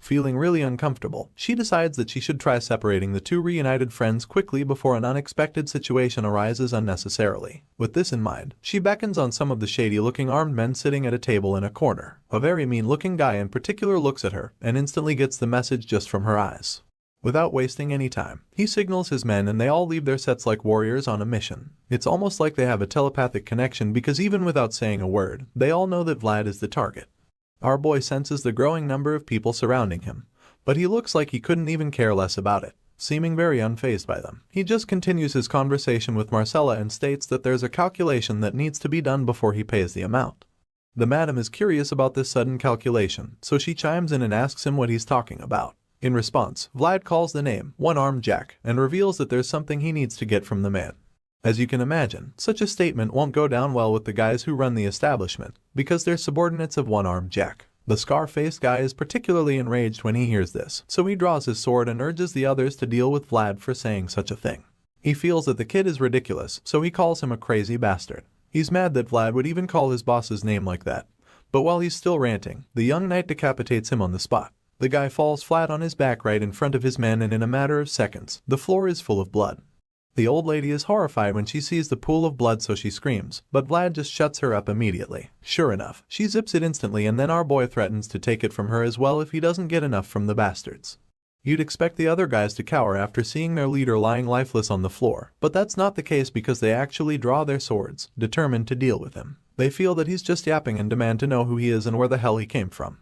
A: Feeling really uncomfortable, she decides that she should try separating the two reunited friends quickly before an unexpected situation arises unnecessarily. With this in mind, she beckons on some of the shady-looking armed men sitting at a table in a corner. A very mean-looking guy in particular looks at her and instantly gets the message just from her eyes. Without wasting any time, he signals his men and they all leave their sets like warriors on a mission. It's almost like they have a telepathic connection because even without saying a word, they all know that Vlad is the target. Our boy senses the growing number of people surrounding him, but he looks like he couldn't even care less about it. Seeming very unfazed by them, he just continues his conversation with Marcella and states that there's a calculation that needs to be done before he pays the amount. The madam is curious about this sudden calculation, so she chimes in and asks him what he's talking about. In response, Vlad calls the name One-Armed Jack and reveals that there's something he needs to get from the man. As you can imagine, such a statement won't go down well with the guys who run the establishment, because they're subordinates of One-Armed Jack. The scar-faced guy is particularly enraged when he hears this, so he draws his sword and urges the others to deal with Vlad for saying such a thing. He feels that the kid is ridiculous, so he calls him a crazy bastard. He's mad that Vlad would even call his boss's name like that. But while he's still ranting, the young knight decapitates him on the spot. The guy falls flat on his back right in front of his men, and in a matter of seconds, the floor is full of blood. The old lady is horrified when she sees the pool of blood, so she screams, but Vlad just shuts her up immediately. Sure enough, she zips it instantly, and then our boy threatens to take it from her as well if he doesn't get enough from the bastards. You'd expect the other guys to cower after seeing their leader lying lifeless on the floor, but that's not the case because they actually draw their swords, determined to deal with him. They feel that he's just yapping and demand to know who he is and where the hell he came from.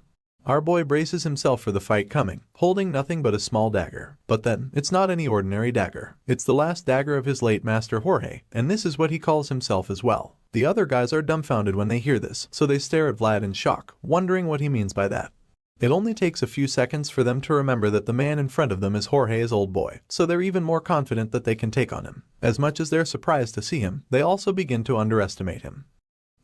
A: Our boy braces himself for the fight coming, holding nothing but a small dagger. But then, it's not any ordinary dagger. It's the last dagger of his late master Jorge, and this is what he calls himself as well. The other guys are dumbfounded when they hear this, so they stare at Vlad in shock, wondering what he means by that. It only takes a few seconds for them to remember that the man in front of them is Jorge's old boy, so they're even more confident that they can take on him. As much as they're surprised to see him, they also begin to underestimate him.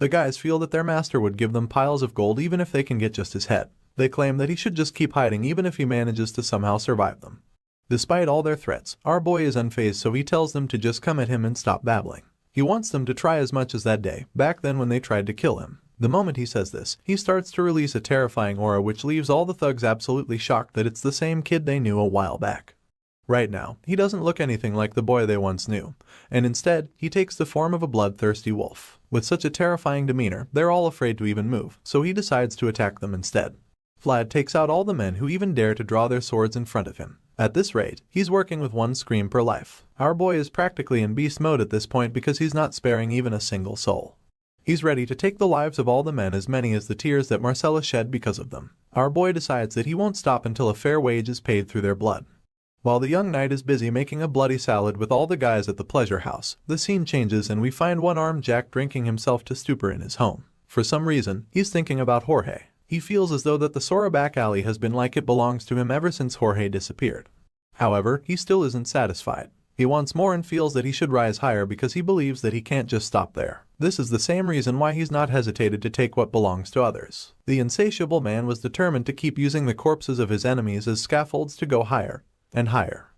A: The guys feel that their master would give them piles of gold even if they can get just his head. They claim that he should just keep hiding even if he manages to somehow survive them. Despite all their threats, our boy is unfazed, so he tells them to just come at him and stop babbling. He wants them to try as much as that day, back then when they tried to kill him. The moment he says this, he starts to release a terrifying aura which leaves all the thugs absolutely shocked that it's the same kid they knew a while back. Right now, he doesn't look anything like the boy they once knew, and instead, he takes the form of a bloodthirsty wolf. With such a terrifying demeanor, they're all afraid to even move, so he decides to attack them instead. Vlad takes out all the men who even dare to draw their swords in front of him. At this rate, he's working with one scream per life. Our boy is practically in beast mode at this point because he's not sparing even a single soul. He's ready to take the lives of all the men, as many as the tears that Marcella shed because of them. Our boy decides that he won't stop until a fair wage is paid through their blood. While the young knight is busy making a bloody salad with all the guys at the pleasure house, the scene changes and we find one-armed Jack drinking himself to stupor in his home. For some reason, he's thinking about Jorge. He feels as though that the Sora back alley has been like it belongs to him ever since Jorge disappeared. However, he still isn't satisfied. He wants more and feels that he should rise higher because he believes that he can't just stop there. This is the same reason why he's not hesitated to take what belongs to others. The insatiable man was determined to keep using the corpses of his enemies as scaffolds to go higher and higher.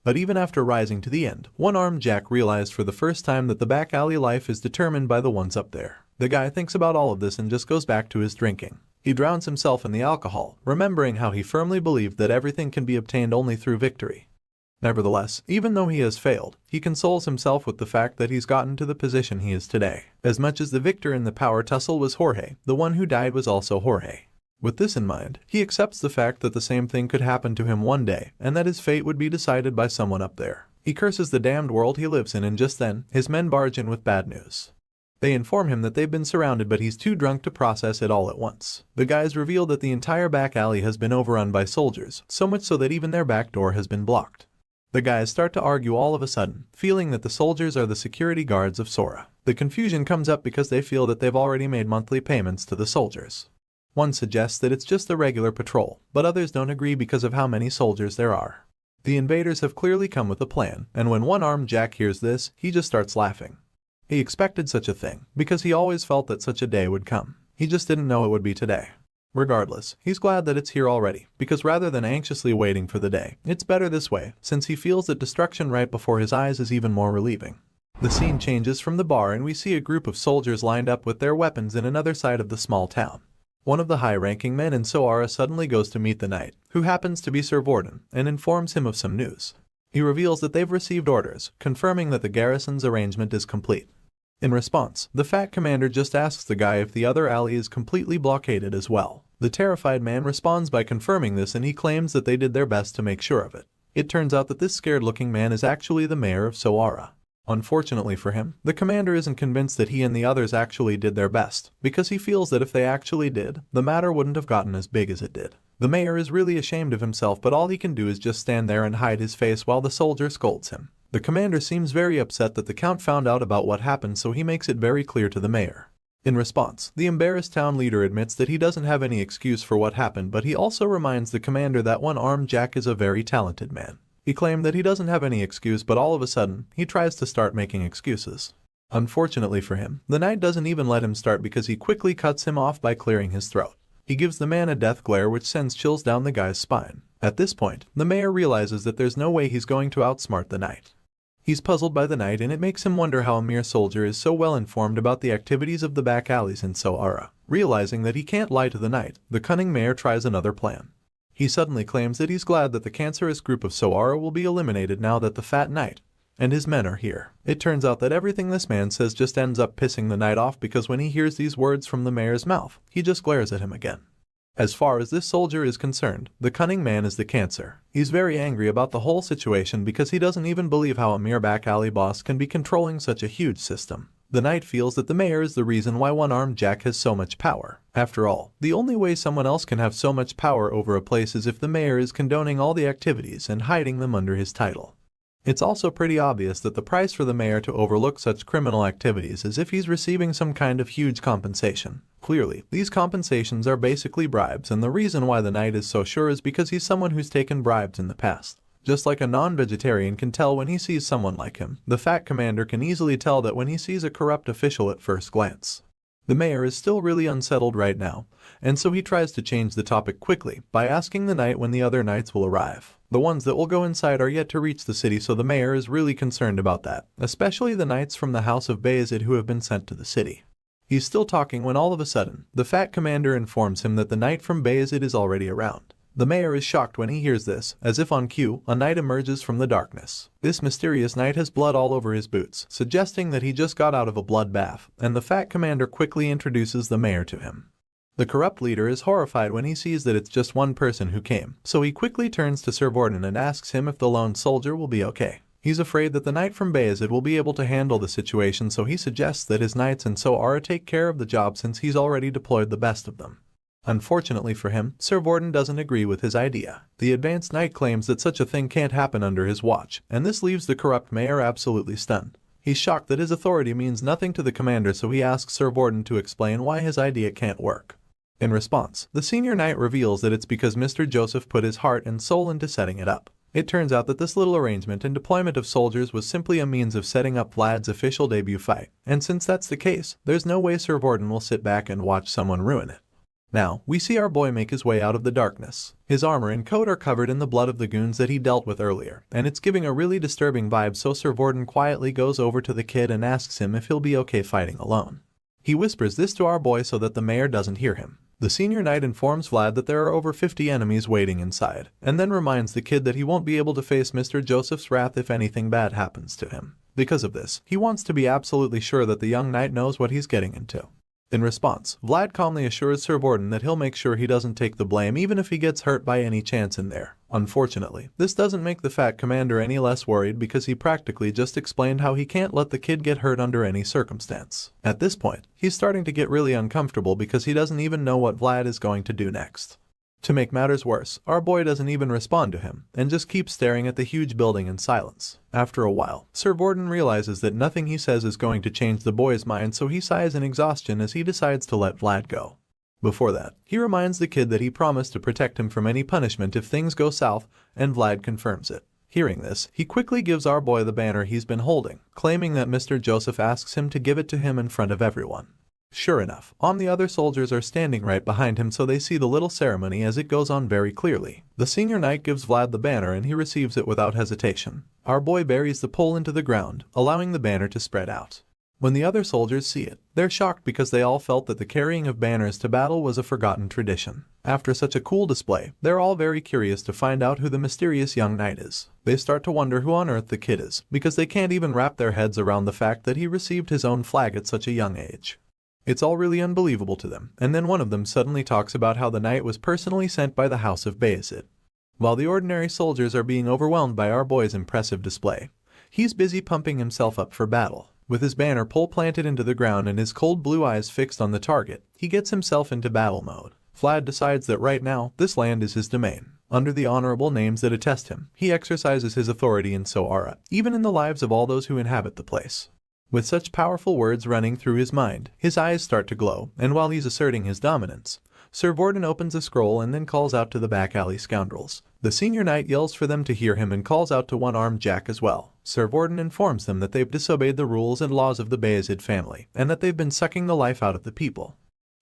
A: But even after rising to the end, one-armed Jack realized for the first time that the back alley life is determined by the ones up there. The guy thinks about all of this and just goes back to his drinking. He drowns himself in the alcohol, remembering how he firmly believed that everything can be obtained only through victory. Nevertheless, even though he has failed, he consoles himself with the fact that he's gotten to the position he is today. As much as the victor in the power tussle was Jorge, the one who died was also Jorge. With this in mind, he accepts the fact that the same thing could happen to him one day, and that his fate would be decided by someone up there. He curses the damned world he lives in, and just then, his men barge in with bad news. They inform him that they've been surrounded, but he's too drunk to process it all at once. The guys reveal that the entire back alley has been overrun by soldiers, so much so that even their back door has been blocked. The guys start to argue all of a sudden, feeling that the soldiers are the security guards of Sora. The confusion comes up because they feel that they've already made monthly payments to the soldiers. One suggests that it's just the regular patrol, but others don't agree because of how many soldiers there are. The invaders have clearly come with a plan, and when one-armed Jack hears this, he just starts laughing. He expected such a thing, because he always felt that such a day would come. He just didn't know it would be today. Regardless, he's glad that it's here already, because rather than anxiously waiting for the day, it's better this way, since he feels that destruction right before his eyes is even more relieving. The scene changes from the bar and we see a group of soldiers lined up with their weapons in another side of the small town. One of the high-ranking men in Sora suddenly goes to meet the knight, who happens to be Swordsman, and informs him of some news. He reveals that they've received orders, confirming that the garrison's arrangement is complete. In response, the fat commander just asks the guy if the other alley is completely blockaded as well. The terrified man responds by confirming this, and he claims that they did their best to make sure of it. It turns out that this scared-looking man is actually the mayor of Sora. Unfortunately for him, the commander isn't convinced that he and the others actually did their best, because he feels that if they actually did, the matter wouldn't have gotten as big as it did. The mayor is really ashamed of himself, but all he can do is just stand there and hide his face while the soldier scolds him. The commander seems very upset that the count found out about what happened, so he makes it very clear to the mayor. In response, the embarrassed town leader admits that he doesn't have any excuse for what happened, but he also reminds the commander that one-armed Jack is a very talented man. He claimed that he doesn't have any excuse, but all of a sudden, he tries to start making excuses. Unfortunately for him, the knight doesn't even let him start because he quickly cuts him off by clearing his throat. He gives the man a death glare which sends chills down the guy's spine. At this point, the mayor realizes that there's no way he's going to outsmart the knight. He's puzzled by the knight, and it makes him wonder how a mere soldier is so well informed about the activities of the back alleys in Sora. Realizing that he can't lie to the knight, the cunning mayor tries another plan. He suddenly claims that he's glad that the cancerous group of Sora will be eliminated now that the fat knight and his men are here. It turns out that everything this man says just ends up pissing the knight off, because when he hears these words from the mayor's mouth, he just glares at him again. As far as this soldier is concerned, the cunning man is the cancer. He's very angry about the whole situation because he doesn't even believe how a mere back alley boss can be controlling such a huge system. The knight feels that the mayor is the reason why one-armed Jack has so much power. After all, the only way someone else can have so much power over a place is if the mayor is condoning all the activities and hiding them under his title. It's also pretty obvious that the price for the mayor to overlook such criminal activities is if he's receiving some kind of huge compensation. Clearly, these compensations are basically bribes, and the reason why the knight is so sure is because he's someone who's taken bribes in the past. Just like a non-vegetarian can tell when he sees someone like him, the fat commander can easily tell that when he sees a corrupt official at first glance. The mayor is still really unsettled right now, and so he tries to change the topic quickly by asking the knight when the other knights will arrive. The ones that will go inside are yet to reach the city, so the mayor is really concerned about that, especially the knights from the house of Bayezid who have been sent to the city. He's still talking when all of a sudden, the fat commander informs him that the knight from Bayezid is already around. The mayor is shocked when he hears this. As if on cue, a knight emerges from the darkness. This mysterious knight has blood all over his boots, suggesting that he just got out of a bloodbath, and the fat commander quickly introduces the mayor to him. The corrupt leader is horrified when he sees that it's just one person who came, so he quickly turns to Swordsman and asks him if the lone soldier will be okay. He's afraid that the knight from Bayezid will be able to handle the situation, so he suggests that his knights and Sora take care of the job since he's already deployed the best of them. Unfortunately for him, Sir Vorden doesn't agree with his idea. The advanced knight claims that such a thing can't happen under his watch, and this leaves the corrupt mayor absolutely stunned. He's shocked that his authority means nothing to the commander, so he asks Sir Vorden to explain why his idea can't work. In response, the senior knight reveals that it's because Mr. Joseph put his heart and soul into setting it up. It turns out that this little arrangement and deployment of soldiers was simply a means of setting up Vlad's official debut fight, and since that's the case, there's no way Sir Vorden will sit back and watch someone ruin it. Now, we see our boy make his way out of the darkness. His armor and coat are covered in the blood of the goons that he dealt with earlier, and it's giving a really disturbing vibe, so Sir Vorden quietly goes over to the kid and asks him if he'll be okay fighting alone. He whispers this to our boy so that the mayor doesn't hear him. The senior knight informs Vlad that there are over 50 enemies waiting inside, and then reminds the kid that he won't be able to face Mr. Joseph's wrath if anything bad happens to him. Because of this, he wants to be absolutely sure that the young knight knows what he's getting into. In response, Vlad calmly assures Sir Vorden that he'll make sure he doesn't take the blame even if he gets hurt by any chance in there. Unfortunately, this doesn't make the fat commander any less worried because he practically just explained how he can't let the kid get hurt under any circumstance. At this point, he's starting to get really uncomfortable because he doesn't even know what Vlad is going to do next. To make matters worse, our boy doesn't even respond to him, and just keeps staring at the huge building in silence. After a while, Sir Vorden realizes that nothing he says is going to change the boy's mind, so he sighs in exhaustion as he decides to let Vlad go. Before that, he reminds the kid that he promised to protect him from any punishment if things go south, and Vlad confirms it. Hearing this, he quickly gives our boy the banner he's been holding, claiming that Mr. Joseph asks him to give it to him in front of everyone. Sure enough, the other soldiers are standing right behind him, so they see the little ceremony as it goes on very clearly. The senior knight gives Vlad the banner and he receives it without hesitation. Our boy buries the pole into the ground, allowing the banner to spread out. When the other soldiers see it, they're shocked because they all felt that the carrying of banners to battle was a forgotten tradition. After such a cool display, they're all very curious to find out who the mysterious young knight is. They start to wonder who on earth the kid is, because they can't even wrap their heads around the fact that he received his own flag at such a young age. It's all really unbelievable to them, and then one of them suddenly talks about how the knight was personally sent by the House of Bayezid. While the ordinary soldiers are being overwhelmed by our boy's impressive display, he's busy pumping himself up for battle. With his banner pole planted into the ground and his cold blue eyes fixed on the target, he gets himself into battle mode. Vlad decides that right now, this land is his domain. Under the honorable names that attest him, he exercises his authority in Soara, even in the lives of all those who inhabit the place. With such powerful words running through his mind, his eyes start to glow, and while he's asserting his dominance, Sir Vorden opens a scroll and then calls out to the back alley scoundrels. The senior knight yells for them to hear him and calls out to one-armed Jack as well. Sir Vorden informs them that they've disobeyed the rules and laws of the Bayezid family, and that they've been sucking the life out of the people.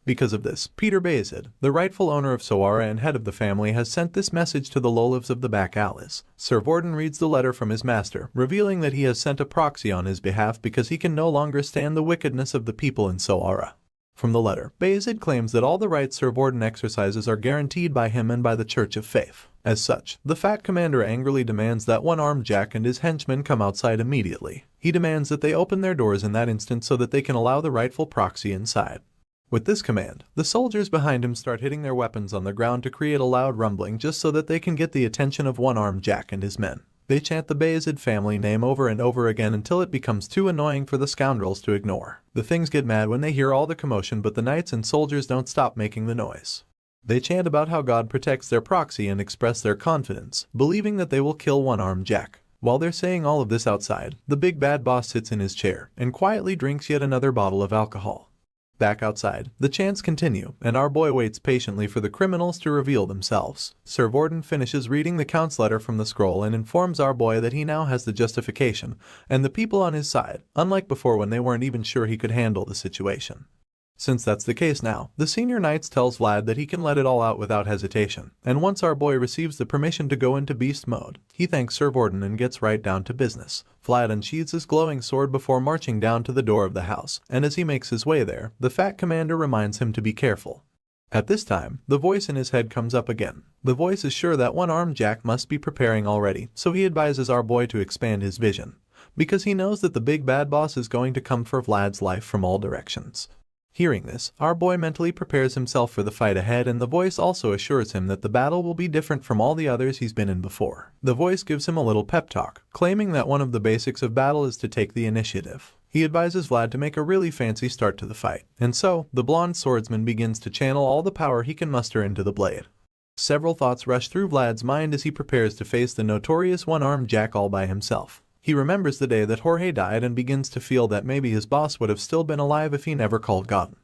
A: Because of this, Peter Bayezid, the rightful owner of Soara and head of the family, has sent this message to the lowlives of the back alleys. Sir Vorden reads the letter from his master, revealing that he has sent a proxy on his behalf because he can no longer stand the wickedness of the people in Soara. From the letter, Bayezid claims that all the rights Sir Vorden exercises are guaranteed by him and by the Church of Faith. As such, the fat commander angrily demands that one-armed Jack and his henchmen come outside immediately. He demands that they open their doors in that instant so that they can allow the rightful proxy inside. With this command, the soldiers behind him start hitting their weapons on the ground to create a loud rumbling just so that they can get the attention of one-armed Jack and his men. They chant the Bayezid family name over and over again until it becomes too annoying for the scoundrels to ignore. The things get mad when they hear all the commotion, but the knights and soldiers don't stop making the noise. They chant about how God protects their proxy and express their confidence, believing that they will kill one-armed Jack. While they're saying all of this outside, the big bad boss sits in his chair and quietly drinks yet another bottle of alcohol. Back outside, the chants continue, and our boy waits patiently for the criminals to reveal themselves. Sir Vorden finishes reading the Count's letter from the scroll and informs our boy that he now has the justification and the people on his side, unlike before when they weren't even sure he could handle the situation. Since that's the case now, the senior knight tells Vlad that he can let it all out without hesitation, and once our boy receives the permission to go into beast mode, he thanks Sir Vorden and gets right down to business. Vlad unsheathes his glowing sword before marching down to the door of the house, and as he makes his way there, the fat commander reminds him to be careful. At this time, the voice in his head comes up again. The voice is sure that one-armed Jack must be preparing already, so he advises our boy to expand his vision, because he knows that the big bad boss is going to come for Vlad's life from all directions. Hearing this, our boy mentally prepares himself for the fight ahead, and the voice also assures him that the battle will be different from all the others he's been in before. The voice gives him a little pep talk, claiming that one of the basics of battle is to take the initiative. He advises Vlad to make a really fancy start to the fight, and so, the blonde swordsman begins to channel all the power he can muster into the blade. Several thoughts rush through Vlad's mind as he prepares to face the notorious one-armed Jack all by himself. He remembers the day that Jorge died and begins to feel that maybe his boss would have still been alive if he never called God.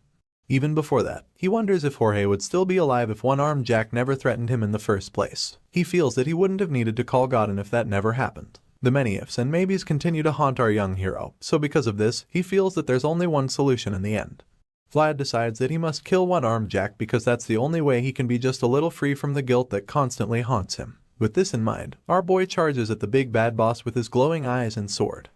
A: Even before that, he wonders if Jorge would still be alive if one-armed Jack never threatened him in the first place. He feels that he wouldn't have needed to call God if that never happened. The many ifs and maybes continue to haunt our young hero, so because of this, he feels that there's only one solution in the end. Vlad decides that he must kill one-armed Jack because that's the only way he can be just a little free from the guilt that constantly haunts him. With this in mind, our boy charges at the big bad boss with his glowing eyes and sword.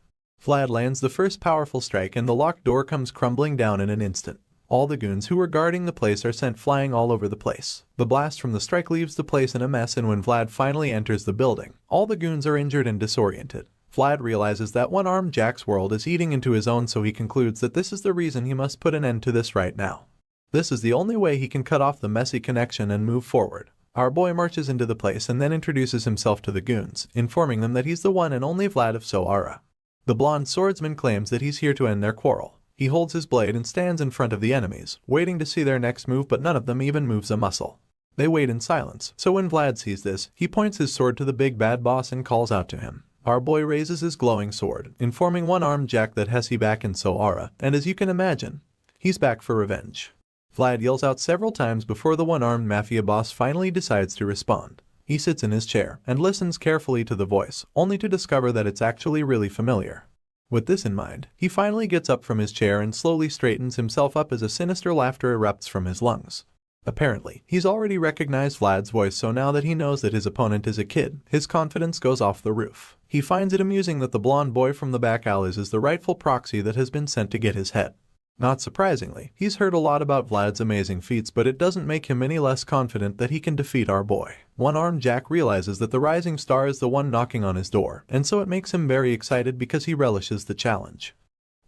A: Vlad lands the first powerful strike and the locked door comes crumbling down in an instant. All the goons who were guarding the place are sent flying all over the place. The blast from the strike leaves the place in a mess, and when Vlad finally enters the building, all the goons are injured and disoriented. Vlad realizes that one-armed Jack's world is eating into his own, so he concludes that this is the reason he must put an end to this right now. This is the only way he can cut off the messy connection and move forward. Our boy marches into the place and then introduces himself to the goons, informing them that he's the one and only Vlad of Soara. The blonde swordsman claims that he's here to end their quarrel. He holds his blade and stands in front of the enemies, waiting to see their next move, but none of them even moves a muscle. They wait in silence, so when Vlad sees this, he points his sword to the big bad boss and calls out to him. Our boy raises his glowing sword, informing one-armed Jack that he's back in Soara, and as you can imagine, he's back for revenge. Vlad yells out several times before the one-armed mafia boss finally decides to respond. He sits in his chair and listens carefully to the voice, only to discover that it's actually really familiar. With this in mind, he finally gets up from his chair and slowly straightens himself up as a sinister laughter erupts from his lungs. Apparently, he's already recognized Vlad's voice, so now that he knows that his opponent is a kid, his confidence goes off the roof. He finds it amusing that the blonde boy from the back alleys is the rightful proxy that has been sent to get his head. Not surprisingly, he's heard a lot about Vlad's amazing feats, but it doesn't make him any less confident that he can defeat our boy. One-armed Jack realizes that the rising star is the one knocking on his door, and so it makes him very excited because he relishes the challenge.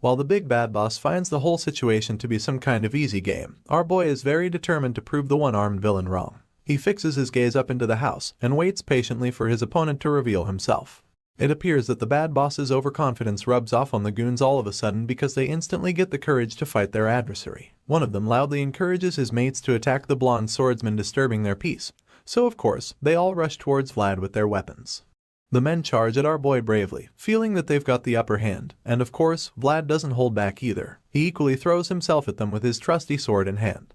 A: While the big bad boss finds the whole situation to be some kind of easy game, our boy is very determined to prove the one-armed villain wrong. He fixes his gaze up into the house and waits patiently for his opponent to reveal himself. It appears that the bad boss's overconfidence rubs off on the goons all of a sudden because they instantly get the courage to fight their adversary. One of them loudly encourages his mates to attack the blonde swordsman, disturbing their peace, so of course, they all rush towards Vlad with their weapons. The men charge at our boy bravely, feeling that they've got the upper hand, and of course, Vlad doesn't hold back either. He equally throws himself at them with his trusty sword in hand.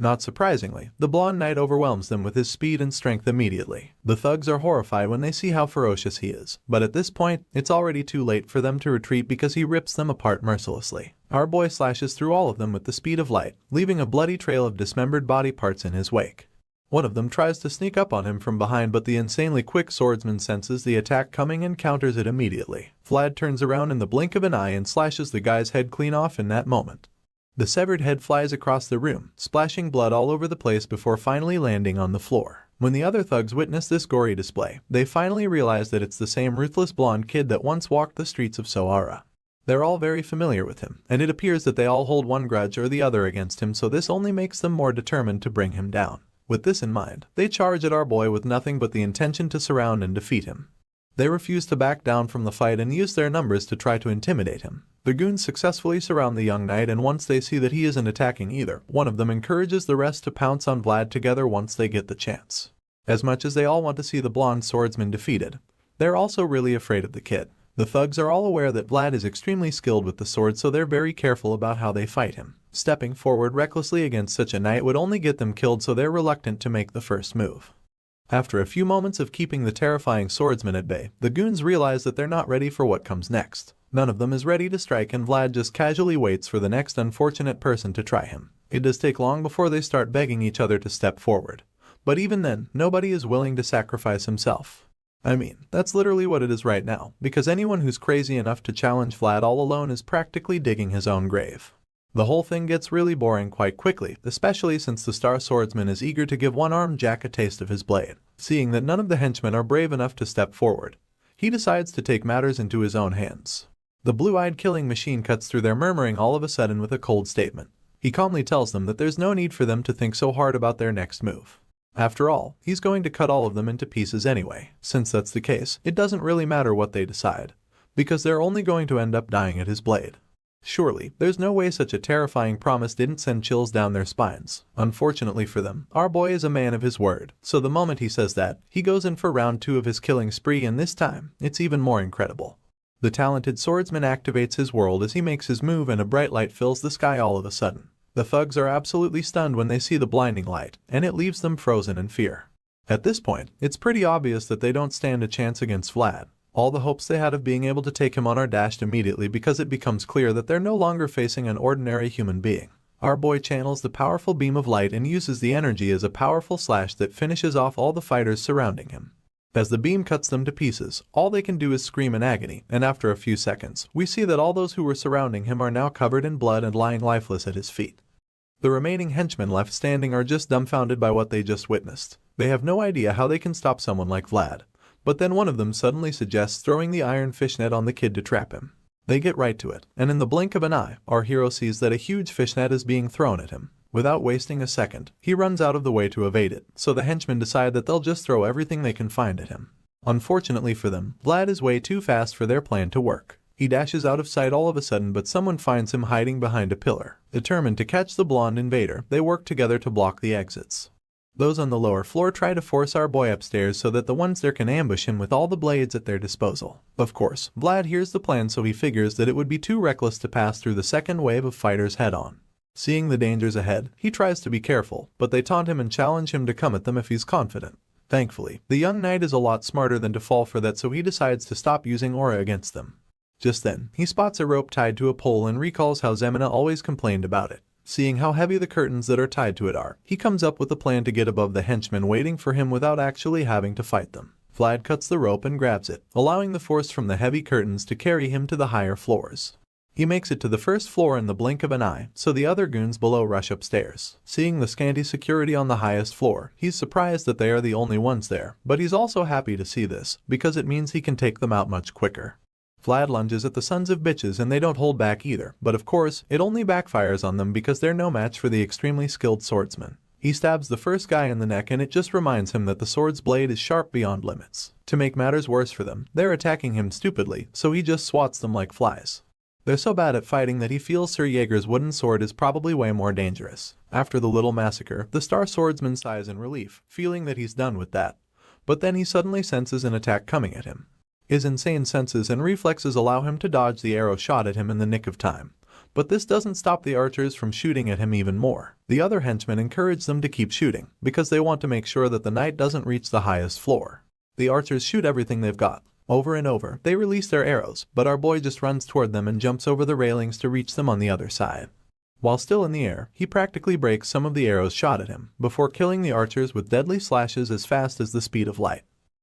A: Not surprisingly, the blonde knight overwhelms them with his speed and strength immediately. The thugs are horrified when they see how ferocious he is, but at this point, it's already too late for them to retreat because he rips them apart mercilessly. Our boy slashes through all of them with the speed of light, leaving a bloody trail of dismembered body parts in his wake. One of them tries to sneak up on him from behind, but the insanely quick swordsman senses the attack coming and counters it immediately. Vlad turns around in the blink of an eye and slashes the guy's head clean off in that moment. The severed head flies across the room, splashing blood all over the place before finally landing on the floor. When the other thugs witness this gory display, they finally realize that it's the same ruthless blonde kid that once walked the streets of Soara. They're all very familiar with him, and it appears that they all hold one grudge or the other against him, so this only makes them more determined to bring him down. With this in mind, they charge at our boy with nothing but the intention to surround and defeat him. They refuse to back down from the fight and use their numbers to try to intimidate him. The goons successfully surround the young knight, and once they see that he isn't attacking either, one of them encourages the rest to pounce on Vlad together once they get the chance. As much as they all want to see the blonde swordsman defeated, they're also really afraid of the kid. The thugs are all aware that Vlad is extremely skilled with the sword, so they're very careful about how they fight him. Stepping forward recklessly against such a knight would only get them killed, so they're reluctant to make the first move. After a few moments of keeping the terrifying swordsman at bay, the goons realize that they're not ready for what comes next. None of them is ready to strike, and Vlad just casually waits for the next unfortunate person to try him. It does take long before they start begging each other to step forward. But even then, nobody is willing to sacrifice himself. I mean, that's literally what it is right now, because anyone who's crazy enough to challenge Vlad all alone is practically digging his own grave. The whole thing gets really boring quite quickly, especially since the star swordsman is eager to give one-armed Jack a taste of his blade. Seeing that none of the henchmen are brave enough to step forward, he decides to take matters into his own hands. The blue-eyed killing machine cuts through their murmuring all of a sudden with a cold statement. He calmly tells them that there's no need for them to think so hard about their next move. After all, he's going to cut all of them into pieces anyway. Since that's the case, it doesn't really matter what they decide, because they're only going to end up dying at his blade. Surely, there's no way such a terrifying promise didn't send chills down their spines. Unfortunately for them, our boy is a man of his word, so the moment he says that, he goes in for round 2 of his killing spree, and this time, it's even more incredible. The talented swordsman activates his world as he makes his move, and a bright light fills the sky all of a sudden. The thugs are absolutely stunned when they see the blinding light, and it leaves them frozen in fear. At this point, it's pretty obvious that they don't stand a chance against Vlad. All the hopes they had of being able to take him on are dashed immediately because it becomes clear that they're no longer facing an ordinary human being. Our boy channels the powerful beam of light and uses the energy as a powerful slash that finishes off all the fighters surrounding him. As the beam cuts them to pieces, all they can do is scream in agony, and after a few seconds, we see that all those who were surrounding him are now covered in blood and lying lifeless at his feet. The remaining henchmen left standing are just dumbfounded by what they just witnessed. They have no idea how they can stop someone like Vlad. But then one of them suddenly suggests throwing the iron fishnet on the kid to trap him. They get right to it, and in the blink of an eye, our hero sees that a huge fishnet is being thrown at him. Without wasting a second, he runs out of the way to evade it, so the henchmen decide that they'll just throw everything they can find at him. Unfortunately for them, Vlad is way too fast for their plan to work. He dashes out of sight all of a sudden, but someone finds him hiding behind a pillar. Determined to catch the blonde invader, they work together to block the exits. Those on the lower floor try to force our boy upstairs so that the ones there can ambush him with all the blades at their disposal. Of course, Vlad hears the plan, so he figures that it would be too reckless to pass through the second wave of fighters head-on. Seeing the dangers ahead, he tries to be careful, but they taunt him and challenge him to come at them if he's confident. Thankfully, the young knight is a lot smarter than to fall for that, so he decides to stop using aura against them. Just then, he spots a rope tied to a pole and recalls how Zemina always complained about it. Seeing how heavy the curtains that are tied to it are, he comes up with a plan to get above the henchmen waiting for him without actually having to fight them. Vlad cuts the rope and grabs it, allowing the force from the heavy curtains to carry him to the higher floors. He makes it to the first floor in the blink of an eye, so the other goons below rush upstairs. Seeing the scanty security on the highest floor, he's surprised that they are the only ones there, but he's also happy to see this, because it means he can take them out much quicker. Vlad lunges at the sons of bitches and they don't hold back either, but of course, it only backfires on them because they're no match for the extremely skilled swordsman. He stabs the first guy in the neck and it just reminds him that the sword's blade is sharp beyond limits. To make matters worse for them, they're attacking him stupidly, so he just swats them like flies. They're so bad at fighting that he feels Sir Jaeger's wooden sword is probably way more dangerous. After the little massacre, the star swordsman sighs in relief, feeling that he's done with that. But then he suddenly senses an attack coming at him. His insane senses and reflexes allow him to dodge the arrow shot at him in the nick of time. But this doesn't stop the archers from shooting at him even more. The other henchmen encourage them to keep shooting, because they want to make sure that the knight doesn't reach the highest floor. The archers shoot everything they've got. Over and over, they release their arrows, but our boy just runs toward them and jumps over the railings to reach them on the other side. While still in the air, he practically breaks some of the arrows shot at him, before killing the archers with deadly slashes as fast as the speed of light.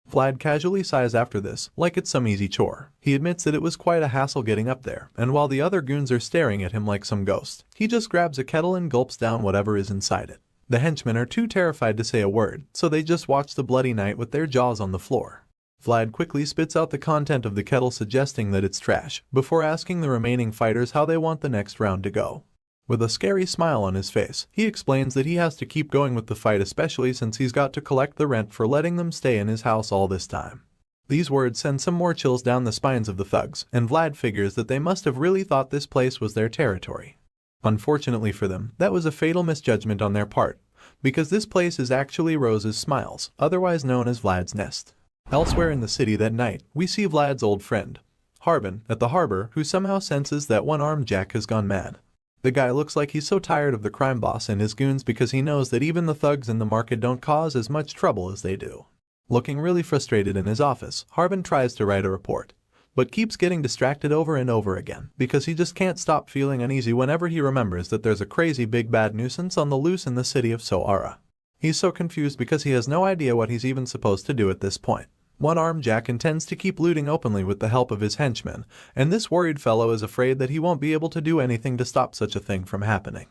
A: Vlad casually sighs after this, like it's some easy chore. He admits that it was quite a hassle getting up there, and while the other goons are staring at him like some ghost, he just grabs a kettle and gulps down whatever is inside it. The henchmen are too terrified to say a word, so they just watch the bloody knight with their jaws on the floor. Vlad quickly spits out the content of the kettle, suggesting that it's trash, before asking the remaining fighters how they want the next round to go. With a scary smile on his face, he explains that he has to keep going with the fight, especially since he's got to collect the rent for letting them stay in his house all this time. These words send some more chills down the spines of the thugs, and Vlad figures that they must have really thought this place was their territory. Unfortunately for them, that was a fatal misjudgment on their part, because this place is actually Rose's Smiles, otherwise known as Vlad's Nest. Elsewhere in the city that night, we see Vlad's old friend, Harbin, at the harbor, who somehow senses that one-armed Jack has gone mad. The guy looks like he's so tired of the crime boss and his goons because he knows that even the thugs in the market don't cause as much trouble as they do. Looking really frustrated in his office, Harbin tries to write a report, but keeps getting distracted over and over again because he just can't stop feeling uneasy whenever he remembers that there's a crazy big bad nuisance on the loose in the city of Soara. He's so confused because he has no idea what he's even supposed to do at this point. One-armed Jack intends to keep looting openly with the help of his henchmen, and this worried fellow is afraid that he won't be able to do anything to stop such a thing from happening.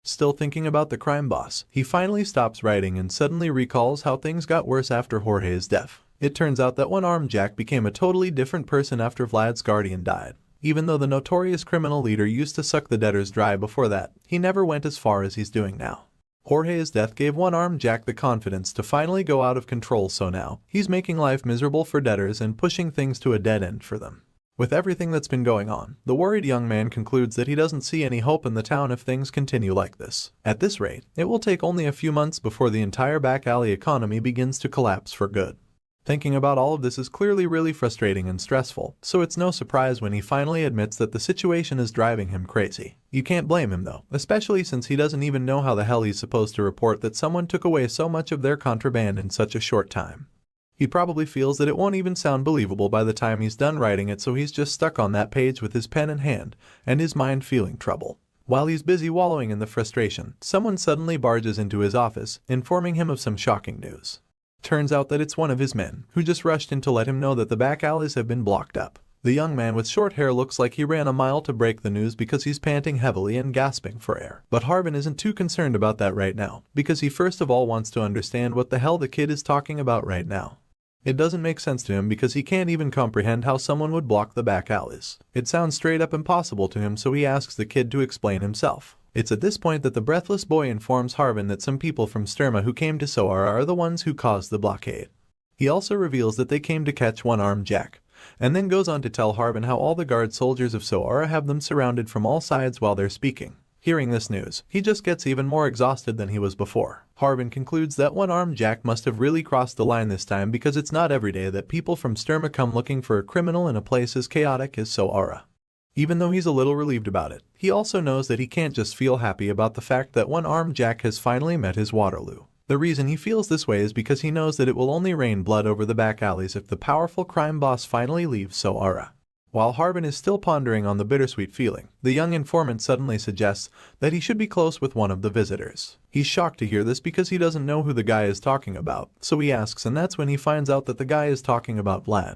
A: Still thinking about the crime boss, he finally stops writing and suddenly recalls how things got worse after Jorge's death. It turns out that one-armed Jack became a totally different person after Vlad's guardian died. Even though the notorious criminal leader used to suck the debtors dry before that, he never went as far as he's doing now. Jorge's death gave one-armed Jack the confidence to finally go out of control, so now he's making life miserable for debtors and pushing things to a dead end for them. With everything that's been going on, the worried young man concludes that he doesn't see any hope in the town if things continue like this. At this rate, it will take only a few months before the entire back alley economy begins to collapse for good. Thinking about all of this is clearly really frustrating and stressful, so it's no surprise when he finally admits that the situation is driving him crazy. You can't blame him though, especially since he doesn't even know how the hell he's supposed to report that someone took away so much of their contraband in such a short time. He probably feels that it won't even sound believable by the time he's done writing it, so he's just stuck on that page with his pen in hand and his mind feeling trouble. While he's busy wallowing in the frustration, someone suddenly barges into his office, informing him of some shocking news. Turns out that it's one of his men, who just rushed in to let him know that the back alleys have been blocked up. The young man with short hair looks like he ran a mile to break the news because he's panting heavily and gasping for air. But Harbin isn't too concerned about that right now, because he first of all wants to understand what the hell the kid is talking about right now. It doesn't make sense to him because he can't even comprehend how someone would block the back alleys. It sounds straight up impossible to him, so he asks the kid to explain himself. It's at this point that the breathless boy informs Harbin that some people from Sturma who came to Soara are the ones who caused the blockade. He also reveals that they came to catch one-armed Jack, and then goes on to tell Harbin how all the guard soldiers of Soara have them surrounded from all sides while they're speaking. Hearing this news, he just gets even more exhausted than he was before. Harbin concludes that one-armed Jack must have really crossed the line this time, because it's not every day that people from Sturma come looking for a criminal in a place as chaotic as Soara. Even though he's a little relieved about it, he also knows that he can't just feel happy about the fact that one-armed Jack has finally met his Waterloo. The reason he feels this way is because he knows that it will only rain blood over the back alleys if the powerful crime boss finally leaves Soara. While Harbin is still pondering on the bittersweet feeling, the young informant suddenly suggests that he should be close with one of the visitors. He's shocked to hear this because he doesn't know who the guy is talking about, so he asks, and that's when he finds out that the guy is talking about Vlad.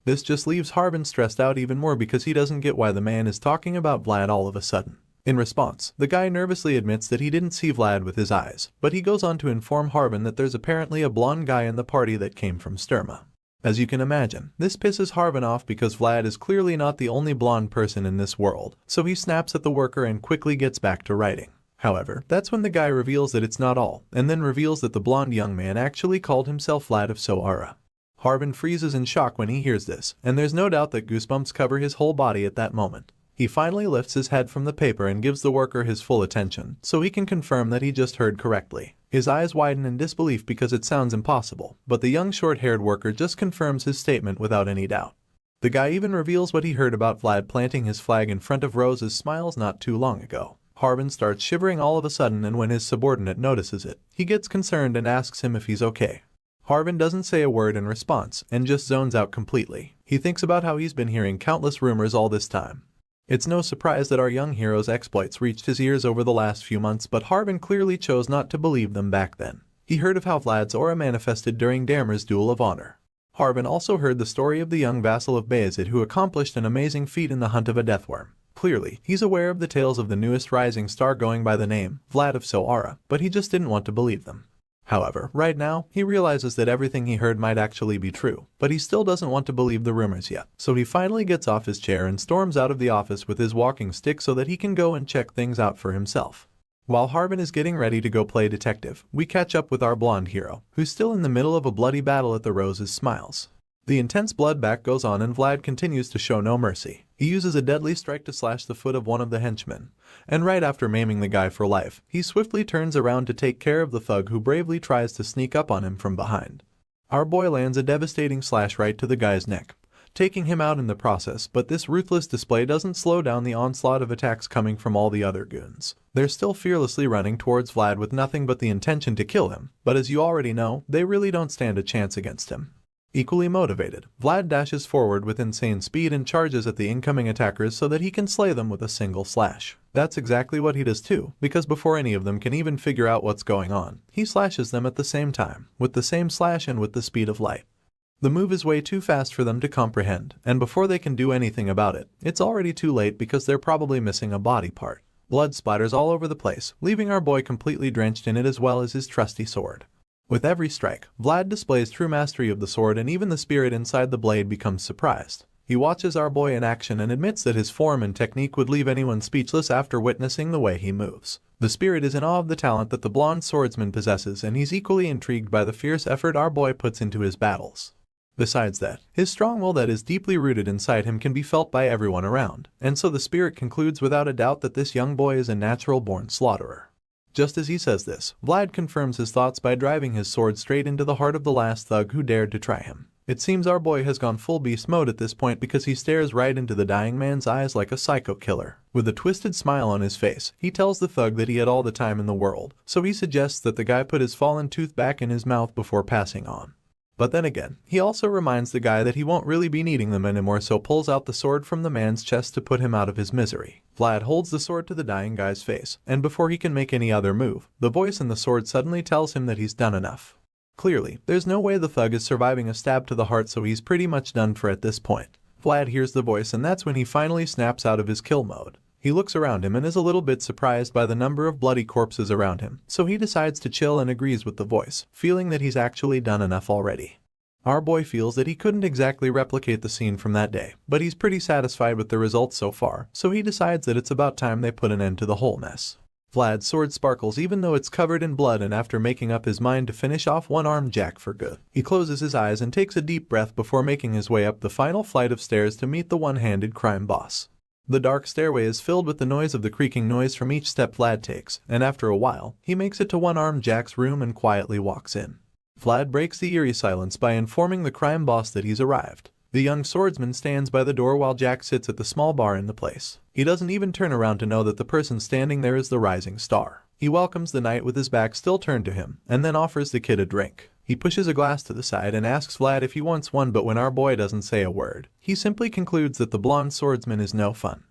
A: This just leaves Harbin stressed out even more because he doesn't get why the man is talking about Vlad all of a sudden. In response, the guy nervously admits that he didn't see Vlad with his eyes, but he goes on to inform Harbin that there's apparently a blonde guy in the party that came from Sturma. As you can imagine, this pisses Harbin off because Vlad is clearly not the only blonde person in this world, so he snaps at the worker and quickly gets back to writing. However, that's when the guy reveals that it's not all, and then reveals that the blonde young man actually called himself Vlad of Soara. Harbin freezes in shock when he hears this, and there's no doubt that goosebumps cover his whole body at that moment. He finally lifts his head from the paper and gives the worker his full attention, so he can confirm that he just heard correctly. His eyes widen in disbelief because it sounds impossible, but the young short-haired worker just confirms his statement without any doubt. The guy even reveals what he heard about Vlad planting his flag in front of Rose's smiles not too long ago. Harbin starts shivering all of a sudden, and when his subordinate notices it, he gets concerned and asks him if he's okay. Harbin doesn't say a word in response and just zones out completely. He thinks about how he's been hearing countless rumors all this time. It's no surprise that our young hero's exploits reached his ears over the last few months, but Harbin clearly chose not to believe them back then. He heard of how Vlad's aura manifested during Damer's Duel of Honor. Harbin also heard the story of the young vassal of Bayezid who accomplished an amazing feat in the hunt of a deathworm. Clearly, he's aware of the tales of the newest rising star going by the name Vlad of Soara, but he just didn't want to believe them. However, right now, he realizes that everything he heard might actually be true, but he still doesn't want to believe the rumors yet. So he finally gets off his chair and storms out of the office with his walking stick so that he can go and check things out for himself. While Harbin is getting ready to go play detective, we catch up with our blonde hero, who's still in the middle of a bloody battle at the Rose's Smiles. The intense bloodbath goes on and Vlad continues to show no mercy. He uses a deadly strike to slash the foot of one of the henchmen, and right after maiming the guy for life, he swiftly turns around to take care of the thug who bravely tries to sneak up on him from behind. Our boy lands a devastating slash right to the guy's neck, taking him out in the process, but this ruthless display doesn't slow down the onslaught of attacks coming from all the other goons. They're still fearlessly running towards Vlad with nothing but the intention to kill him, but as you already know, they really don't stand a chance against him. Equally motivated, Vlad dashes forward with insane speed and charges at the incoming attackers so that he can slay them with a single slash. That's exactly what he does too, because before any of them can even figure out what's going on, he slashes them at the same time, with the same slash and with the speed of light. The move is way too fast for them to comprehend, and before they can do anything about it, it's already too late because they're probably missing a body part. Blood splatters all over the place, leaving our boy completely drenched in it as well as his trusty sword. With every strike, Vlad displays true mastery of the sword, and even the spirit inside the blade becomes surprised. He watches our boy in action and admits that his form and technique would leave anyone speechless after witnessing the way he moves. The spirit is in awe of the talent that the blonde swordsman possesses, and he's equally intrigued by the fierce effort our boy puts into his battles. Besides that, his strong will that is deeply rooted inside him can be felt by everyone around, and so the spirit concludes without a doubt that this young boy is a natural-born slaughterer. Just as he says this, Vlad confirms his thoughts by driving his sword straight into the heart of the last thug who dared to try him. It seems our boy has gone full beast mode at this point because he stares right into the dying man's eyes like a psycho killer. With a twisted smile on his face, he tells the thug that he had all the time in the world, so he suggests that the guy put his fallen tooth back in his mouth before passing on. But then again, he also reminds the guy that he won't really be needing them anymore, so pulls out the sword from the man's chest to put him out of his misery. Vlad holds the sword to the dying guy's face, and before he can make any other move, the voice in the sword suddenly tells him that he's done enough. Clearly, there's no way the thug is surviving a stab to the heart, so he's pretty much done for at this point. Vlad hears the voice, and that's when he finally snaps out of his kill mode. He looks around him and is a little bit surprised by the number of bloody corpses around him, so he decides to chill and agrees with the voice, feeling that he's actually done enough already. Our boy feels that he couldn't exactly replicate the scene from that day, but he's pretty satisfied with the results so far, so he decides that it's about time they put an end to the whole mess. Vlad's sword sparkles even though it's covered in blood, and after making up his mind to finish off one-armed Jack for good, he closes his eyes and takes a deep breath before making his way up the final flight of stairs to meet the one-handed crime boss. The dark stairway is filled with the noise of the creaking noise from each step Vlad takes, and after a while, he makes it to one-armed Jack's room and quietly walks in. Vlad breaks the eerie silence by informing the crime boss that he's arrived. The young swordsman stands by the door while Jack sits at the small bar in the place. He doesn't even turn around to know that the person standing there is the rising star. He welcomes the knight with his back still turned to him, and then offers the kid a drink. He pushes a glass to the side and asks Vlad if he wants one, but when our boy doesn't say a word, he simply concludes that the blonde swordsman is no fun.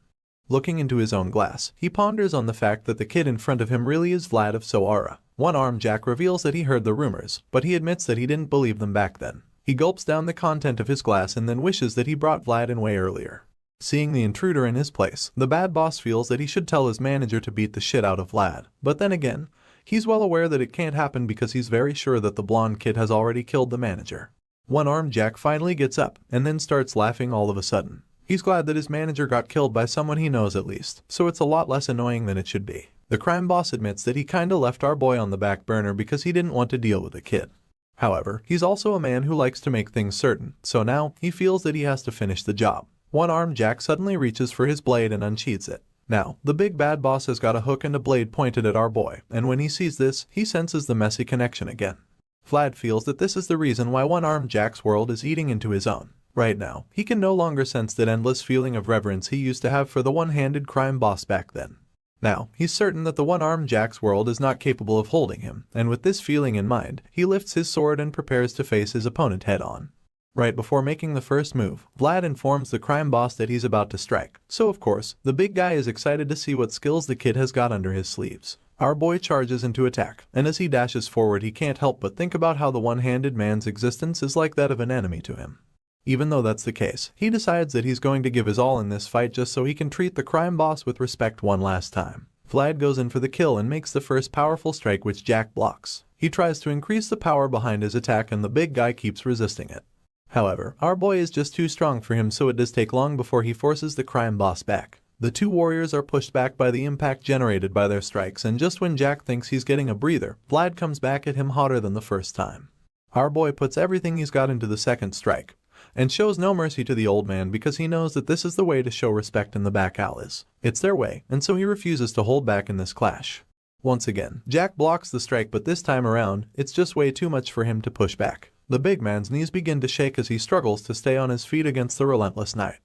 A: Looking into his own glass, he ponders on the fact that the kid in front of him really is Vlad of Soara. One-armed Jack reveals that he heard the rumors, but he admits that he didn't believe them back then. He gulps down the content of his glass and then wishes that he brought Vlad in way earlier. Seeing the intruder in his place, the bad boss feels that he should tell his manager to beat the shit out of Vlad. But then again, he's well aware that it can't happen because he's very sure that the blonde kid has already killed the manager. One-armed Jack finally gets up and then starts laughing all of a sudden. He's glad that his manager got killed by someone he knows at least, so it's a lot less annoying than it should be. The crime boss admits that he kinda left our boy on the back burner because he didn't want to deal with the kid. However, he's also a man who likes to make things certain, so now he feels that he has to finish the job. One-armed Jack suddenly reaches for his blade and unsheathes it. Now, the big bad boss has got a hook and a blade pointed at our boy, and when he sees this, he senses the messy connection again. Vlad feels that this is the reason why one-armed Jack's world is eating into his own. Right now, he can no longer sense that endless feeling of reverence he used to have for the one-handed crime boss back then. Now, he's certain that the one-armed Jack's world is not capable of holding him, and with this feeling in mind, he lifts his sword and prepares to face his opponent head-on. Right before making the first move, Vlad informs the crime boss that he's about to strike, so of course, the big guy is excited to see what skills the kid has got under his sleeves. Our boy charges into attack, and as he dashes forward he can't help but think about how the one-handed man's existence is like that of an enemy to him. Even though that's the case, he decides that he's going to give his all in this fight just so he can treat the crime boss with respect one last time. Vlad goes in for the kill and makes the first powerful strike, which Jack blocks. He tries to increase the power behind his attack and the big guy keeps resisting it. However, our boy is just too strong for him, so it does take long before he forces the crime boss back. The two warriors are pushed back by the impact generated by their strikes, and just when Jack thinks he's getting a breather, Vlad comes back at him hotter than the first time. Our boy puts everything he's got into the second strike, and shows no mercy to the old man because he knows that this is the way to show respect in the back alleys. It's their way, and so he refuses to hold back in this clash. Once again, Jack blocks the strike, but this time around, it's just way too much for him to push back. The big man's knees begin to shake as he struggles to stay on his feet against the relentless knight.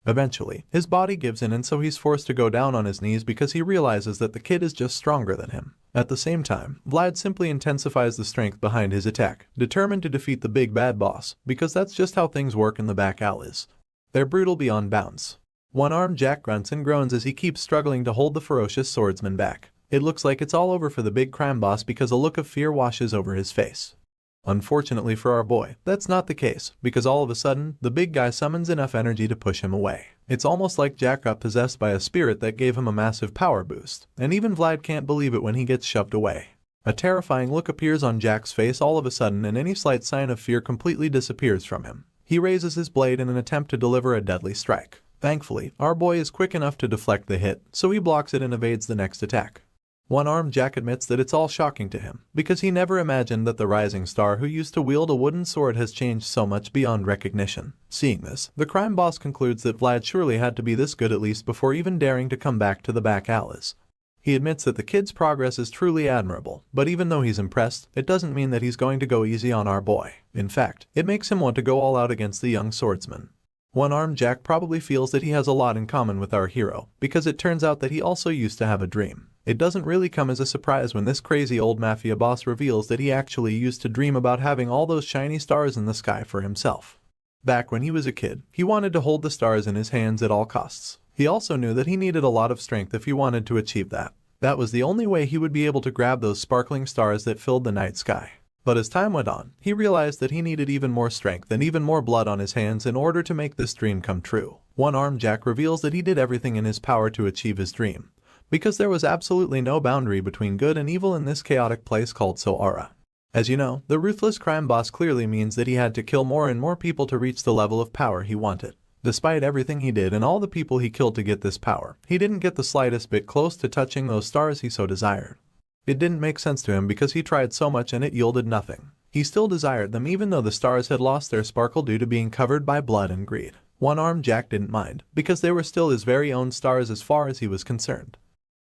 A: Eventually, his body gives in and so he's forced to go down on his knees because he realizes that the kid is just stronger than him. At the same time, Vlad simply intensifies the strength behind his attack, determined to defeat the big bad boss, because that's just how things work in the back alleys. They're brutal beyond bounds. One-armed Jack grunts and groans as he keeps struggling to hold the ferocious swordsman back. It looks like it's all over for the big crime boss because a look of fear washes over his face. Unfortunately for our boy, that's not the case, because all of a sudden, the big guy summons enough energy to push him away. It's almost like Jack got possessed by a spirit that gave him a massive power boost, and even Vlad can't believe it when he gets shoved away. A terrifying look appears on Jack's face all of a sudden, and any slight sign of fear completely disappears from him. He raises his blade in an attempt to deliver a deadly strike. Thankfully, our boy is quick enough to deflect the hit, so he blocks it and evades the next attack. One-armed Jack admits that it's all shocking to him, because he never imagined that the rising star who used to wield a wooden sword has changed so much beyond recognition. Seeing this, the crime boss concludes that Vlad surely had to be this good at least before even daring to come back to the back alleys. He admits that the kid's progress is truly admirable, but even though he's impressed, it doesn't mean that he's going to go easy on our boy. In fact, it makes him want to go all out against the young swordsman. One-armed Jack probably feels that he has a lot in common with our hero, because it turns out that he also used to have a dream. It doesn't really come as a surprise when this crazy old mafia boss reveals that he actually used to dream about having all those shiny stars in the sky for himself. Back when he was a kid, he wanted to hold the stars in his hands at all costs. He also knew that he needed a lot of strength if he wanted to achieve that. That was the only way he would be able to grab those sparkling stars that filled the night sky. But as time went on, he realized that he needed even more strength and even more blood on his hands in order to make this dream come true. One-armed Jack reveals that he did everything in his power to achieve his dream, because there was absolutely no boundary between good and evil in this chaotic place called Soara. As you know, the ruthless crime boss clearly means that he had to kill more and more people to reach the level of power he wanted. Despite everything he did and all the people he killed to get this power, he didn't get the slightest bit close to touching those stars he so desired. It didn't make sense to him because he tried so much and it yielded nothing. He still desired them even though the stars had lost their sparkle due to being covered by blood and greed. One-armed Jack didn't mind, because they were still his very own stars as far as he was concerned.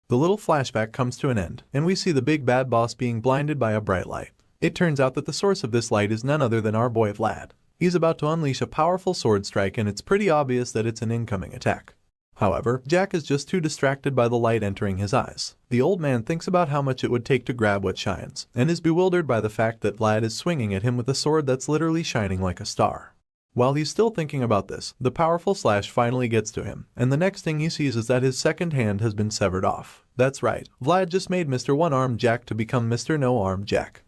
A: The little flashback comes to an end, and we see the big bad boss being blinded by a bright light. It turns out that the source of this light is none other than our boy Vlad. He's about to unleash a powerful sword strike and it's pretty obvious that it's an incoming attack. However, Jack is just too distracted by the light entering his eyes. The old man thinks about how much it would take to grab what shines, and is bewildered by the fact that Vlad is swinging at him with a sword that's literally shining like a star. While he's still thinking about this, the powerful slash finally gets to him, and the next thing he sees is that his second hand has been severed off. That's right, Vlad just made Mr. One-Armed Jack to become Mr. No-Armed Jack.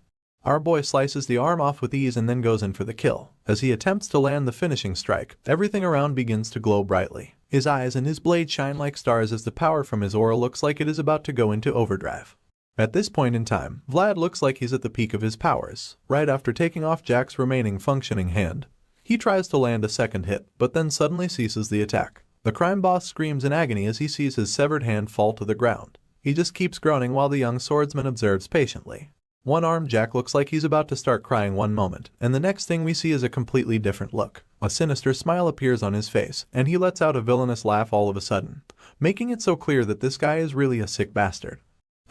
A: Our boy slices the arm off with ease and then goes in for the kill. As he attempts to land the finishing strike, everything around begins to glow brightly. His eyes and his blade shine like stars as the power from his aura looks like it is about to go into overdrive. At this point in time, Vlad looks like he's at the peak of his powers. Right after taking off Jack's remaining functioning hand, he tries to land a second hit, but then suddenly ceases the attack. The crime boss screams in agony as he sees his severed hand fall to the ground. He just keeps groaning while the young swordsman observes patiently. One-armed Jack looks like he's about to start crying one moment, and the next thing we see is a completely different look. A sinister smile appears on his face, and he lets out a villainous laugh all of a sudden, making it so clear that this guy is really a sick bastard.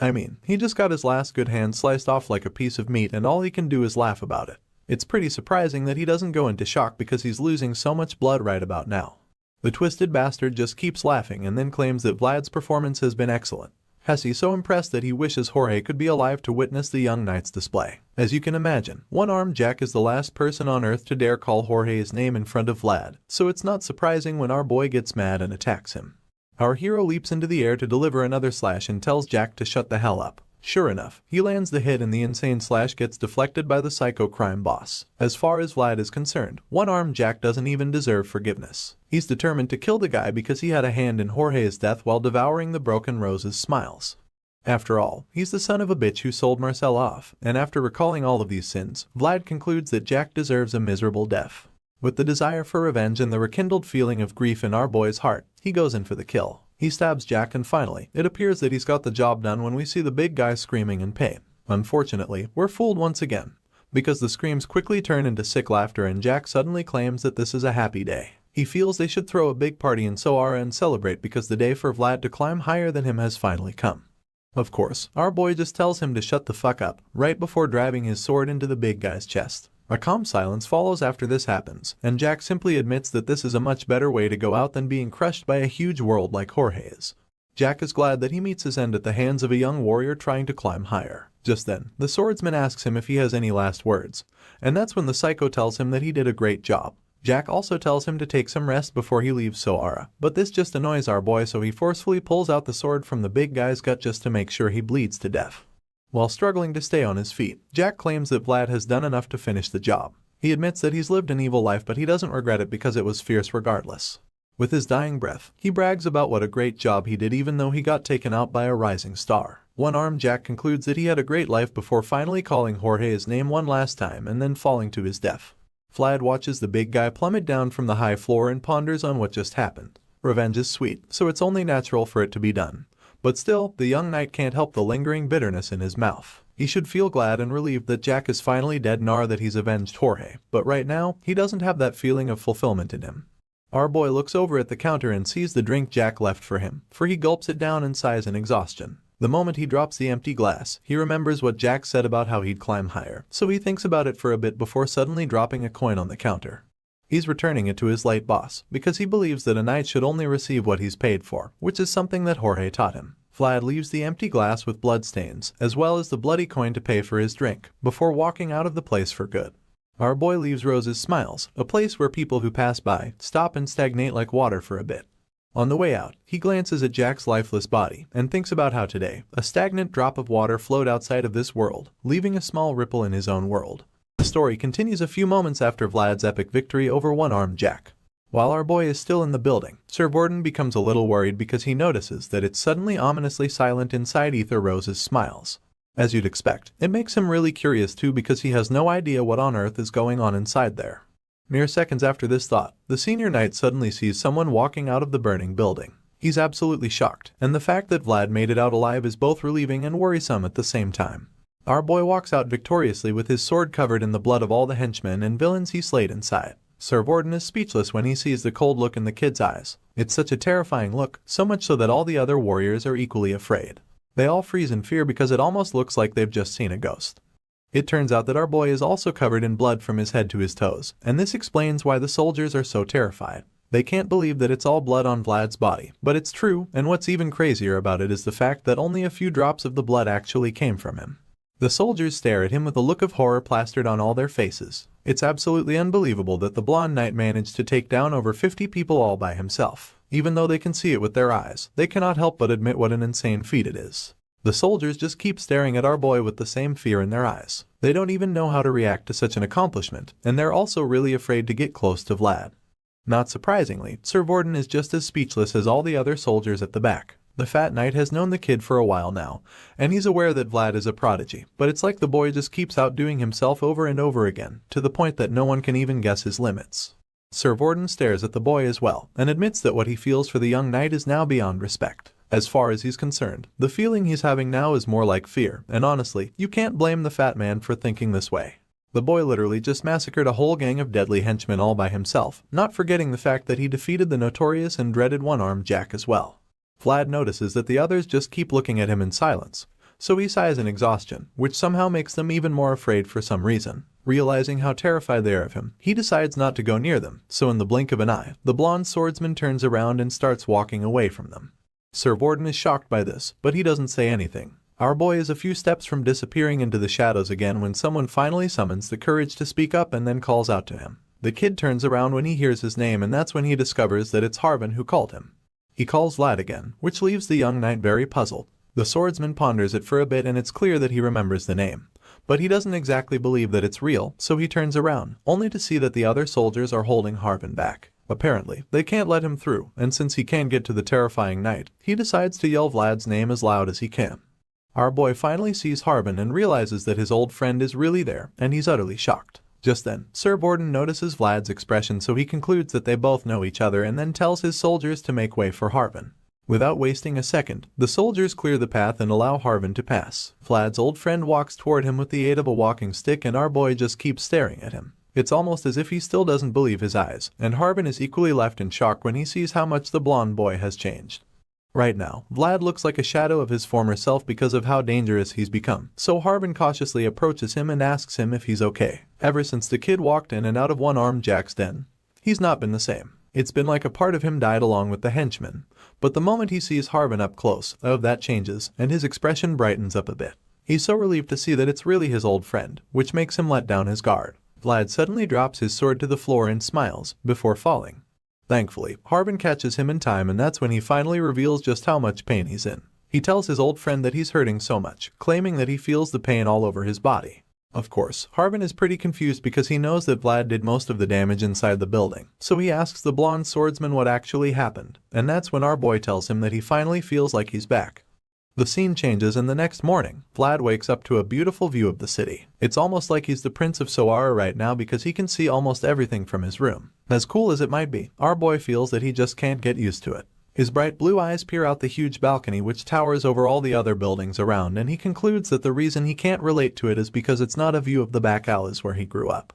A: I mean, he just got his last good hand sliced off like a piece of meat and all he can do is laugh about it. It's pretty surprising that he doesn't go into shock because he's losing so much blood right about now. The twisted bastard just keeps laughing and then claims that Vlad's performance has been excellent. He's so impressed that he wishes Jorge could be alive to witness the young knight's display. As you can imagine, One-Armed Jack is the last person on earth to dare call Jorge's name in front of Vlad, so it's not surprising when our boy gets mad and attacks him. Our hero leaps into the air to deliver another slash and tells Jack to shut the hell up. Sure enough, he lands the hit and the insane slash gets deflected by the psycho crime boss. As far as Vlad is concerned, One-Armed Jack doesn't even deserve forgiveness. He's determined to kill the guy because he had a hand in Jorge's death while devouring the broken rose's smiles. After all, he's the son of a bitch who sold Marcel off, and after recalling all of these sins, Vlad concludes that Jack deserves a miserable death. With the desire for revenge and the rekindled feeling of grief in our boy's heart, he goes in for the kill. He stabs Jack and finally, it appears that he's got the job done when we see the big guy screaming in pain. Unfortunately, we're fooled once again, because the screams quickly turn into sick laughter and Jack suddenly claims that this is a happy day. He feels they should throw a big party in Soara and celebrate because the day for Vlad to climb higher than him has finally come. Of course, our boy just tells him to shut the fuck up, right before driving his sword into the big guy's chest. A calm silence follows after this happens, and Jack simply admits that this is a much better way to go out than being crushed by a huge world like Jorge's. Jack is glad that he meets his end at the hands of a young warrior trying to climb higher. Just then, the swordsman asks him if he has any last words, and that's when the psycho tells him that he did a great job. Jack also tells him to take some rest before he leaves Soara, but this just annoys our boy so he forcefully pulls out the sword from the big guy's gut just to make sure he bleeds to death. While struggling to stay on his feet, Jack claims that Vlad has done enough to finish the job. He admits that he's lived an evil life but he doesn't regret it because it was fierce regardless. With his dying breath, he brags about what a great job he did even though he got taken out by a rising star. One-Armed Jack concludes that he had a great life before finally calling Jorge's name one last time and then falling to his death. Vlad watches the big guy plummet down from the high floor and ponders on what just happened. Revenge is sweet, so it's only natural for it to be done. But still, the young knight can't help the lingering bitterness in his mouth. He should feel glad and relieved that Jack is finally dead nor that he's avenged Jorge, but right now, he doesn't have that feeling of fulfillment in him. Our boy looks over at the counter and sees the drink Jack left for him, for he gulps it down and sighs in exhaustion. The moment he drops the empty glass, he remembers what Jack said about how he'd climb higher, so he thinks about it for a bit before suddenly dropping a coin on the counter. He's returning it to his late boss, because he believes that a knight should only receive what he's paid for, which is something that Jorge taught him. Vlad leaves the empty glass with bloodstains, as well as the bloody coin to pay for his drink, before walking out of the place for good. Our boy leaves Rose's Smiles, a place where people who pass by stop and stagnate like water for a bit. On the way out, he glances at Jack's lifeless body and thinks about how today, a stagnant drop of water flowed outside of this world, leaving a small ripple in his own world. The story continues a few moments after Vlad's epic victory over one-armed Jack. While our boy is still in the building, Sir Borden becomes a little worried because he notices that it's suddenly ominously silent inside Ether Rose's Smiles. As you'd expect, it makes him really curious too because he has no idea what on earth is going on inside there. Mere seconds after this thought, the senior knight suddenly sees someone walking out of the burning building. He's absolutely shocked, and the fact that Vlad made it out alive is both relieving and worrisome at the same time. Our boy walks out victoriously with his sword covered in the blood of all the henchmen and villains he slayed inside. Sir Borden is speechless when he sees the cold look in the kid's eyes. It's such a terrifying look, so much so that all the other warriors are equally afraid. They all freeze in fear because it almost looks like they've just seen a ghost. It turns out that our boy is also covered in blood from his head to his toes, and this explains why the soldiers are so terrified. They can't believe that it's all blood on Vlad's body, but it's true, and what's even crazier about it is the fact that only a few drops of the blood actually came from him. The soldiers stare at him with a look of horror plastered on all their faces. It's absolutely unbelievable that the blonde knight managed to take down over 50 people all by himself. Even though they can see it with their eyes, they cannot help but admit what an insane feat it is. The soldiers just keep staring at our boy with the same fear in their eyes. They don't even know how to react to such an accomplishment, and they're also really afraid to get close to Vlad. Not surprisingly, Sir Borden is just as speechless as all the other soldiers at the back. The fat knight has known the kid for a while now, and he's aware that Vlad is a prodigy, but it's like the boy just keeps outdoing himself over and over again, to the point that no one can even guess his limits. Sir Borden stares at the boy as well, and admits that what he feels for the young knight is now beyond respect. As far as he's concerned, the feeling he's having now is more like fear, and honestly, you can't blame the fat man for thinking this way. The boy literally just massacred a whole gang of deadly henchmen all by himself, not forgetting the fact that he defeated the notorious and dreaded one-armed Jack as well. Vlad notices that the others just keep looking at him in silence, so he sighs in exhaustion, which somehow makes them even more afraid for some reason. Realizing how terrified they are of him, he decides not to go near them, so in the blink of an eye, the blonde swordsman turns around and starts walking away from them. Sir Borden is shocked by this, but he doesn't say anything. Our boy is a few steps from disappearing into the shadows again when someone finally summons the courage to speak up and then calls out to him. The kid turns around when he hears his name, and that's when he discovers that it's Harvin who called him. He calls Vlad again, which leaves the young knight very puzzled. The swordsman ponders it for a bit, and it's clear that he remembers the name. But he doesn't exactly believe that it's real, so he turns around, only to see that the other soldiers are holding Harvin back. Apparently, they can't let him through, and since he can't get to the terrifying knight, he decides to yell Vlad's name as loud as he can. Our boy finally sees Harvin and realizes that his old friend is really there, and he's utterly shocked. Just then, Sir Borden notices Vlad's expression, so he concludes that they both know each other and then tells his soldiers to make way for Harvin. Without wasting a second, the soldiers clear the path and allow Harvin to pass. Vlad's old friend walks toward him with the aid of a walking stick, and our boy just keeps staring at him. It's almost as if he still doesn't believe his eyes, and Harvin is equally left in shock when he sees how much the blonde boy has changed. Right now, Vlad looks like a shadow of his former self because of how dangerous he's become, so Harvin cautiously approaches him and asks him if he's okay. Ever since the kid walked in and out of one-armed Jack's den, he's not been the same. It's been like a part of him died along with the henchmen. But the moment he sees Harvin up close, that changes, and his expression brightens up a bit. He's so relieved to see that it's really his old friend, which makes him let down his guard. Vlad suddenly drops his sword to the floor and smiles, before falling. Thankfully, Harvin catches him in time, and that's when he finally reveals just how much pain he's in. He tells his old friend that he's hurting so much, claiming that he feels the pain all over his body. Of course, Harvin is pretty confused because he knows that Vlad did most of the damage inside the building, so he asks the blonde swordsman what actually happened, and that's when our boy tells him that he finally feels like he's back. The scene changes, and the next morning, Vlad wakes up to a beautiful view of the city. It's almost like he's the Prince of Soara right now because he can see almost everything from his room. As cool as it might be, our boy feels that he just can't get used to it. His bright blue eyes peer out the huge balcony which towers over all the other buildings around, and he concludes that the reason he can't relate to it is because it's not a view of the back alleys where he grew up.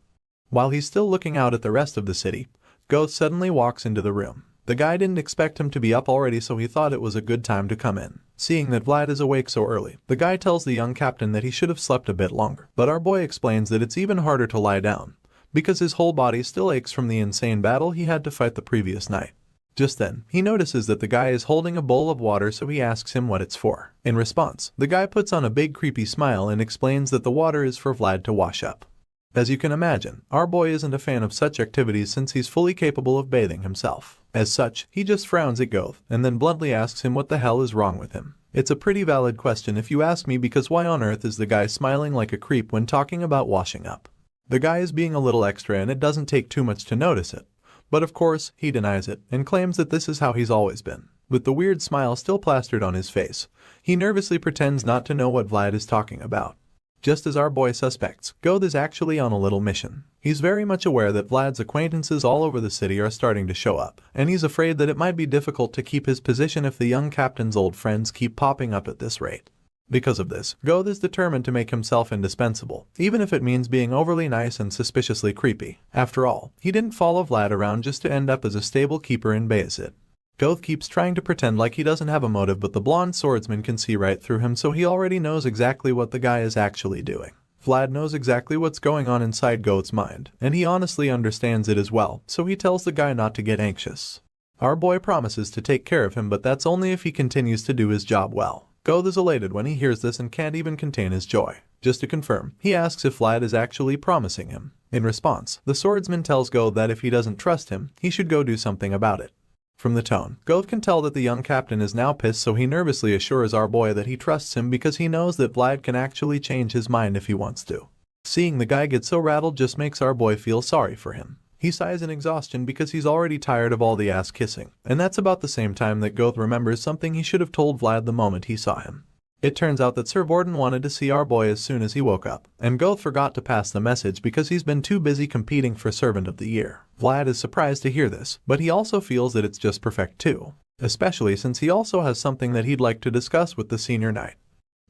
A: While he's still looking out at the rest of the city, Goth suddenly walks into the room. The guy didn't expect him to be up already, so he thought it was a good time to come in. Seeing that Vlad is awake so early, the guy tells the young captain that he should have slept a bit longer. But our boy explains that it's even harder to lie down, because his whole body still aches from the insane battle he had to fight the previous night. Just then, he notices that the guy is holding a bowl of water, so he asks him what it's for. In response, the guy puts on a big creepy smile and explains that the water is for Vlad to wash up. As you can imagine, our boy isn't a fan of such activities since he's fully capable of bathing himself. As such, he just frowns at Goth and then bluntly asks him what the hell is wrong with him. It's a pretty valid question if you ask me, because why on earth is the guy smiling like a creep when talking about washing up? The guy is being a little extra and it doesn't take too much to notice it. But of course, he denies it and claims that this is how he's always been. With the weird smile still plastered on his face, he nervously pretends not to know what Vlad is talking about. Just as our boy suspects, Goth is actually on a little mission. He's very much aware that Vlad's acquaintances all over the city are starting to show up, and he's afraid that it might be difficult to keep his position if the young captain's old friends keep popping up at this rate. Because of this, Goth is determined to make himself indispensable, even if it means being overly nice and suspiciously creepy. After all, he didn't follow Vlad around just to end up as a stable keeper in Bayezid. Goth keeps trying to pretend like he doesn't have a motive, but the blonde swordsman can see right through him, so he already knows exactly what the guy is actually doing. Vlad knows exactly what's going on inside Goth's mind, and he honestly understands it as well, so he tells the guy not to get anxious. Our boy promises to take care of him, but that's only if he continues to do his job well. Goth is elated when he hears this and can't even contain his joy. Just to confirm, he asks if Vlad is actually promising him. In response, the swordsman tells Goth that if he doesn't trust him, he should go do something about it. From the tone, Goth can tell that the young captain is now pissed, so he nervously assures our boy that he trusts him because he knows that Vlad can actually change his mind if he wants to. Seeing the guy get so rattled just makes our boy feel sorry for him. He sighs in exhaustion because he's already tired of all the ass kissing, and that's about the same time that Goth remembers something he should have told Vlad the moment he saw him. It turns out that Sir Vorden wanted to see our boy as soon as he woke up, and Goth forgot to pass the message because he's been too busy competing for Servant of the Year. Vlad is surprised to hear this, but he also feels that it's just perfect too, especially since he also has something that he'd like to discuss with the senior knight.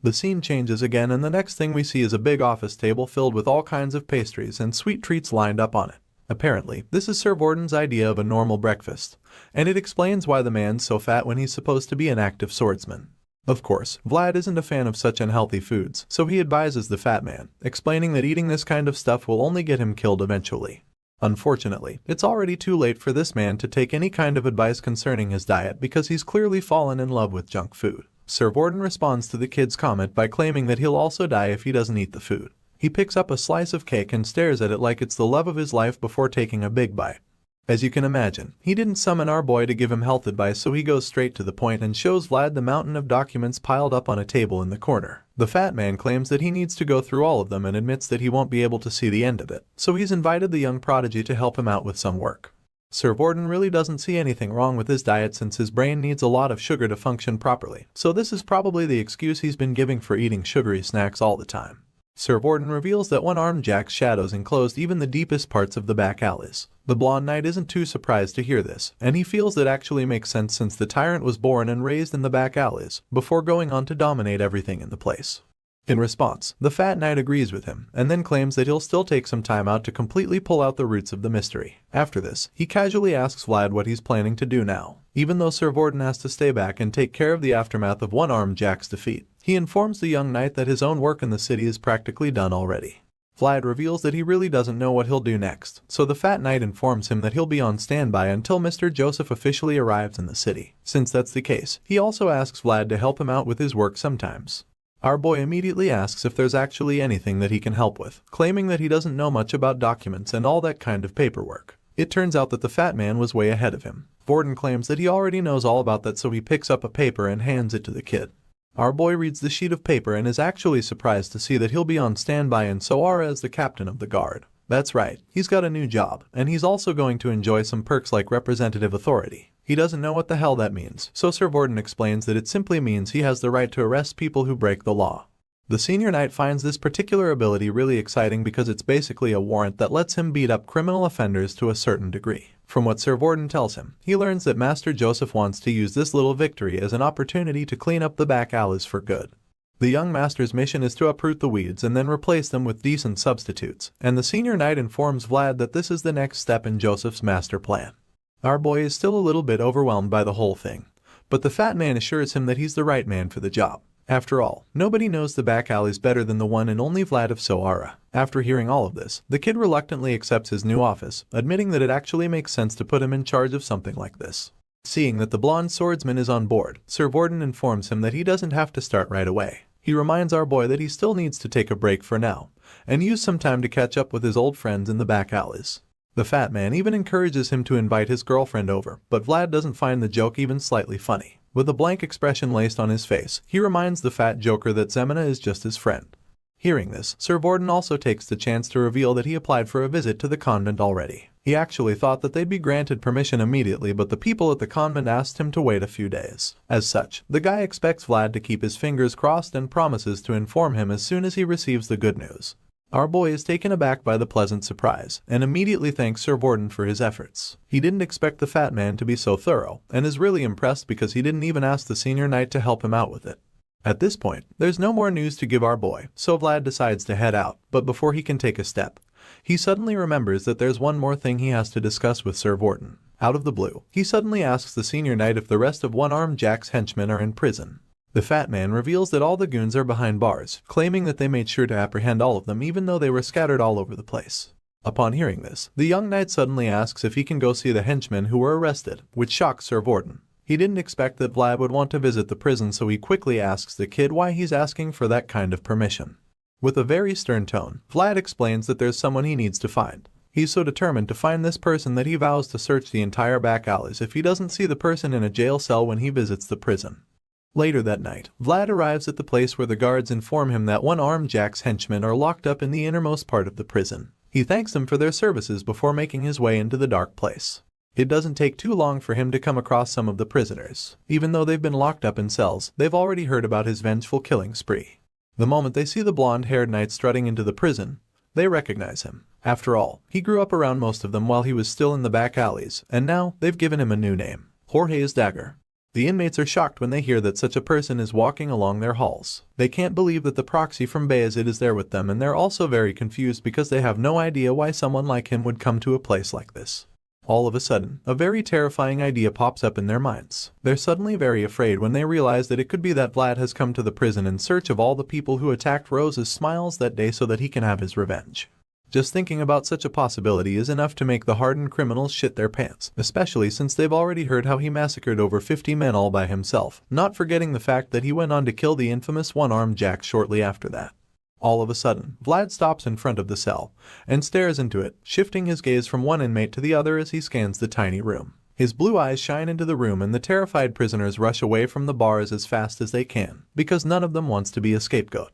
A: The scene changes again, and the next thing we see is a big office table filled with all kinds of pastries and sweet treats lined up on it. Apparently, this is Sir Vorden's idea of a normal breakfast, and it explains why the man's so fat when he's supposed to be an active swordsman. Of course, Vlad isn't a fan of such unhealthy foods, so he advises the fat man, explaining that eating this kind of stuff will only get him killed eventually. Unfortunately, it's already too late for this man to take any kind of advice concerning his diet because he's clearly fallen in love with junk food. Sir Vorden responds to the kid's comment by claiming that he'll also die if he doesn't eat the food. He picks up a slice of cake and stares at it like it's the love of his life before taking a big bite. As you can imagine, he didn't summon our boy to give him health advice, so he goes straight to the point and shows Vlad the mountain of documents piled up on a table in the corner. The fat man claims that he needs to go through all of them and admits that he won't be able to see the end of it, so he's invited the young prodigy to help him out with some work. Sir Vorden really doesn't see anything wrong with his diet since his brain needs a lot of sugar to function properly, so this is probably the excuse he's been giving for eating sugary snacks all the time. Sir Vorden reveals that one-armed Jack's shadows enclosed even the deepest parts of the back alleys. The blonde knight isn't too surprised to hear this, and he feels that actually makes sense since the tyrant was born and raised in the back alleys, before going on to dominate everything in the place. In response, the fat knight agrees with him, and then claims that he'll still take some time out to completely pull out the roots of the mystery. After this, he casually asks Vlad what he's planning to do now. Even though Sir Vorden has to stay back and take care of the aftermath of one-armed Jack's defeat, he informs the young knight that his own work in the city is practically done already. Vlad reveals that he really doesn't know what he'll do next, so the fat knight informs him that he'll be on standby until Mr. Joseph officially arrives in the city. Since that's the case, he also asks Vlad to help him out with his work sometimes. Our boy immediately asks if there's actually anything that he can help with, claiming that he doesn't know much about documents and all that kind of paperwork. It turns out that the fat man was way ahead of him. Vorden claims that he already knows all about that, so he picks up a paper and hands it to the kid. Our boy reads the sheet of paper and is actually surprised to see that he'll be on standby in Soara as the captain of the guard. That's right, he's got a new job, and he's also going to enjoy some perks like representative authority. He doesn't know what the hell that means, so Sir Vorden explains that it simply means he has the right to arrest people who break the law. The senior knight finds this particular ability really exciting because it's basically a warrant that lets him beat up criminal offenders to a certain degree. From what Sir Vorden tells him, he learns that Master Joseph wants to use this little victory as an opportunity to clean up the back alleys for good. The young master's mission is to uproot the weeds and then replace them with decent substitutes, and the senior knight informs Vlad that this is the next step in Joseph's master plan. Our boy is still a little bit overwhelmed by the whole thing, but the fat man assures him that he's the right man for the job. After all, nobody knows the back alleys better than the one and only Vlad of Soara. After hearing all of this, the kid reluctantly accepts his new office, admitting that it actually makes sense to put him in charge of something like this. Seeing that the blonde swordsman is on board, Sir Vorden informs him that he doesn't have to start right away. He reminds our boy that he still needs to take a break for now, and use some time to catch up with his old friends in the back alleys. The fat man even encourages him to invite his girlfriend over, but Vlad doesn't find the joke even slightly funny. With a blank expression laced on his face, he reminds the fat joker that Zemina is just his friend. Hearing this, Sir Vorden also takes the chance to reveal that he applied for a visit to the convent already. He actually thought that they'd be granted permission immediately, but the people at the convent asked him to wait a few days. As such, the guy expects Vlad to keep his fingers crossed and promises to inform him as soon as he receives the good news. Our boy is taken aback by the pleasant surprise, and immediately thanks Sir Vorden for his efforts. He didn't expect the fat man to be so thorough, and is really impressed because he didn't even ask the senior knight to help him out with it. At this point, there's no more news to give our boy, so Vlad decides to head out, but before he can take a step, he suddenly remembers that there's one more thing he has to discuss with Sir Vorden. Out of the blue, he suddenly asks the senior knight if the rest of One-Armed Jack's henchmen are in prison. The fat man reveals that all the goons are behind bars, claiming that they made sure to apprehend all of them even though they were scattered all over the place. Upon hearing this, the young knight suddenly asks if he can go see the henchmen who were arrested, which shocks Sir Vorden. He didn't expect that Vlad would want to visit the prison, so he quickly asks the kid why he's asking for that kind of permission. With a very stern tone, Vlad explains that there's someone he needs to find. He's so determined to find this person that he vows to search the entire back alleys if he doesn't see the person in a jail cell when he visits the prison. Later that night, Vlad arrives at the place where the guards inform him that One-Armed Jack's henchmen are locked up in the innermost part of the prison. He thanks them for their services before making his way into the dark place. It doesn't take too long for him to come across some of the prisoners. Even though they've been locked up in cells, they've already heard about his vengeful killing spree. The moment they see the blonde-haired knight strutting into the prison, they recognize him. After all, he grew up around most of them while he was still in the back alleys, and now they've given him a new name, Jorge's Dagger. The inmates are shocked when they hear that such a person is walking along their halls. They can't believe that the proxy from Bayezid is there with them, and they're also very confused because they have no idea why someone like him would come to a place like this. All of a sudden, a very terrifying idea pops up in their minds. They're suddenly very afraid when they realize that it could be that Vlad has come to the prison in search of all the people who attacked Rose's smiles that day so that he can have his revenge. Just thinking about such a possibility is enough to make the hardened criminals shit their pants, especially since they've already heard how he massacred over 50 men all by himself, not forgetting the fact that he went on to kill the infamous One-Armed Jack shortly after that. All of a sudden, Vlad stops in front of the cell and stares into it, shifting his gaze from one inmate to the other as he scans the tiny room. His blue eyes shine into the room and the terrified prisoners rush away from the bars as fast as they can, because none of them wants to be a scapegoat.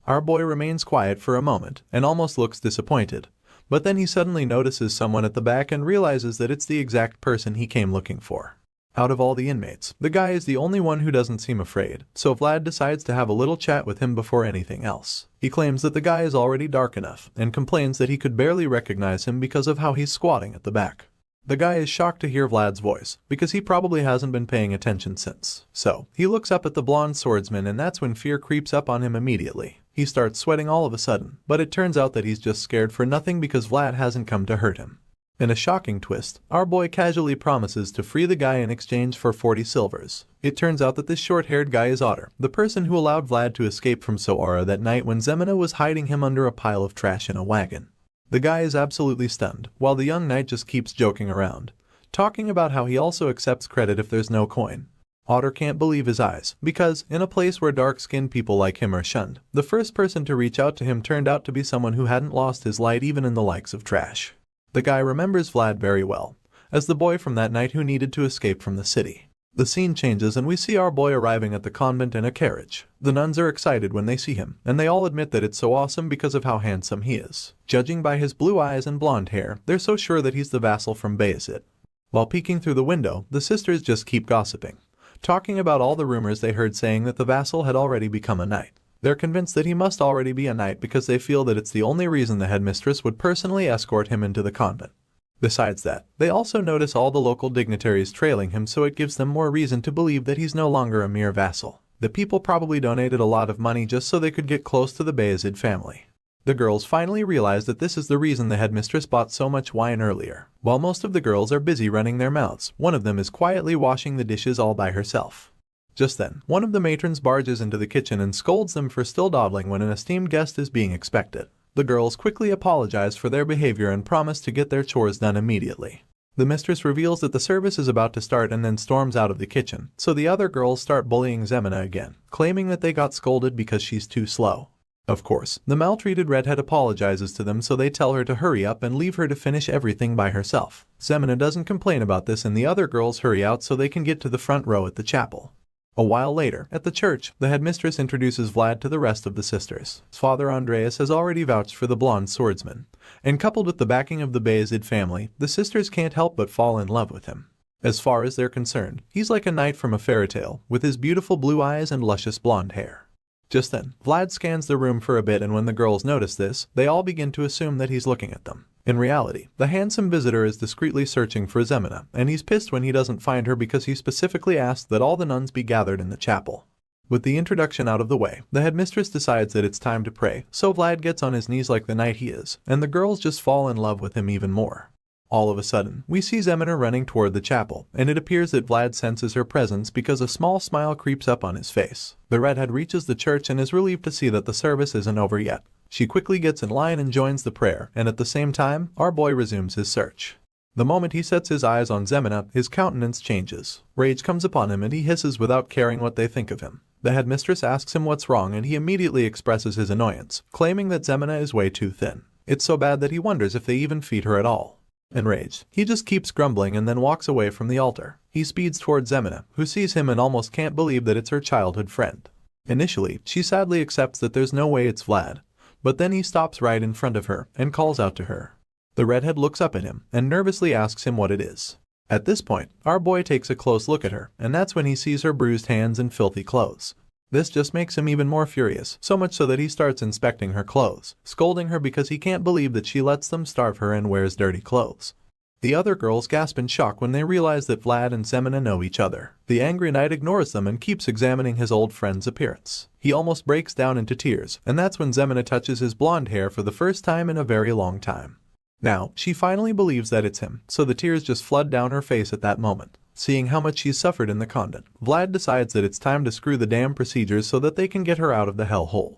A: Our boy remains quiet for a moment and almost looks disappointed, but then he suddenly notices someone at the back and realizes that it's the exact person he came looking for. Out of all the inmates, the guy is the only one who doesn't seem afraid, so Vlad decides to have a little chat with him before anything else. He claims that the guy is already dark enough and complains that he could barely recognize him because of how he's squatting at the back. The guy is shocked to hear Vlad's voice, because he probably hasn't been paying attention since. So, he looks up at the blonde swordsman, and that's when fear creeps up on him immediately. He starts sweating all of a sudden, but it turns out that he's just scared for nothing because Vlad hasn't come to hurt him. In a shocking twist, our boy casually promises to free the guy in exchange for 40 silvers. It turns out that this short-haired guy is Otter, the person who allowed Vlad to escape from Soara that night when Zemina was hiding him under a pile of trash in a wagon. The guy is absolutely stunned, while the young knight just keeps joking around, talking about how he also accepts credit if there's no coin. Otter can't believe his eyes, because, in a place where dark-skinned people like him are shunned, the first person to reach out to him turned out to be someone who hadn't lost his light even in the likes of trash. The guy remembers Vlad very well, as the boy from that night who needed to escape from the city. The scene changes and we see our boy arriving at the convent in a carriage. The nuns are excited when they see him, and they all admit that it's so awesome because of how handsome he is. Judging by his blue eyes and blonde hair, they're so sure that he's the vassal from Bayezid. While peeking through the window, the sisters just keep gossiping, talking about all the rumors they heard saying that the vassal had already become a knight. They're convinced that he must already be a knight because they feel that it's the only reason the headmistress would personally escort him into the convent. Besides that, they also notice all the local dignitaries trailing him, so it gives them more reason to believe that he's no longer a mere vassal. The people probably donated a lot of money just so they could get close to the Bayezid family. The girls finally realize that this is the reason the headmistress bought so much wine earlier. While most of the girls are busy running their mouths, one of them is quietly washing the dishes all by herself. Just then, one of the matrons barges into the kitchen and scolds them for still dawdling when an esteemed guest is being expected. The girls quickly apologize for their behavior and promise to get their chores done immediately. The mistress reveals that the service is about to start and then storms out of the kitchen, so the other girls start bullying Zemina again, claiming that they got scolded because she's too slow. Of course, the maltreated redhead apologizes to them, so they tell her to hurry up and leave her to finish everything by herself. Zemina doesn't complain about this and the other girls hurry out so they can get to the front row at the chapel. A while later, at the church, the headmistress introduces Vlad to the rest of the sisters. Father Andreas has already vouched for the blonde swordsman, and coupled with the backing of the Bayezid family, the sisters can't help but fall in love with him. As far as they're concerned, he's like a knight from a fairy tale, with his beautiful blue eyes and luscious blonde hair. Just then, Vlad scans the room for a bit, and when the girls notice this, they all begin to assume that he's looking at them. In reality, the handsome visitor is discreetly searching for Zemina, and he's pissed when he doesn't find her because he specifically asked that all the nuns be gathered in the chapel. With the introduction out of the way, the headmistress decides that it's time to pray, so Vlad gets on his knees like the knight he is, and the girls just fall in love with him even more. All of a sudden, we see Zemina running toward the chapel, and it appears that Vlad senses her presence because a small smile creeps up on his face. The redhead reaches the church and is relieved to see that the service isn't over yet. She quickly gets in line and joins the prayer, and at the same time, our boy resumes his search. The moment he sets his eyes on Zemina, his countenance changes. Rage comes upon him and he hisses without caring what they think of him. The headmistress asks him what's wrong and he immediately expresses his annoyance, claiming that Zemina is way too thin. It's so bad that he wonders if they even feed her at all. Enraged, he just keeps grumbling and then walks away from the altar. He speeds towards Zemina, who sees him and almost can't believe that it's her childhood friend. Initially, she sadly accepts that there's no way it's Vlad, but then he stops right in front of her and calls out to her. The redhead looks up at him and nervously asks him what it is. At this point, our boy takes a close look at her, and that's when he sees her bruised hands and filthy clothes. This just makes him even more furious, so much so that he starts inspecting her clothes, scolding her because he can't believe that she lets them starve her and wears dirty clothes. The other girls gasp in shock when they realize that Vlad and Zemina know each other. The angry knight ignores them and keeps examining his old friend's appearance. He almost breaks down into tears, and that's when Zemina touches his blonde hair for the first time in a very long time. Now, she finally believes that it's him, so the tears just flood down her face at that moment. Seeing how much she's suffered in the convent, Vlad decides that it's time to screw the damn procedures so that they can get her out of the hellhole.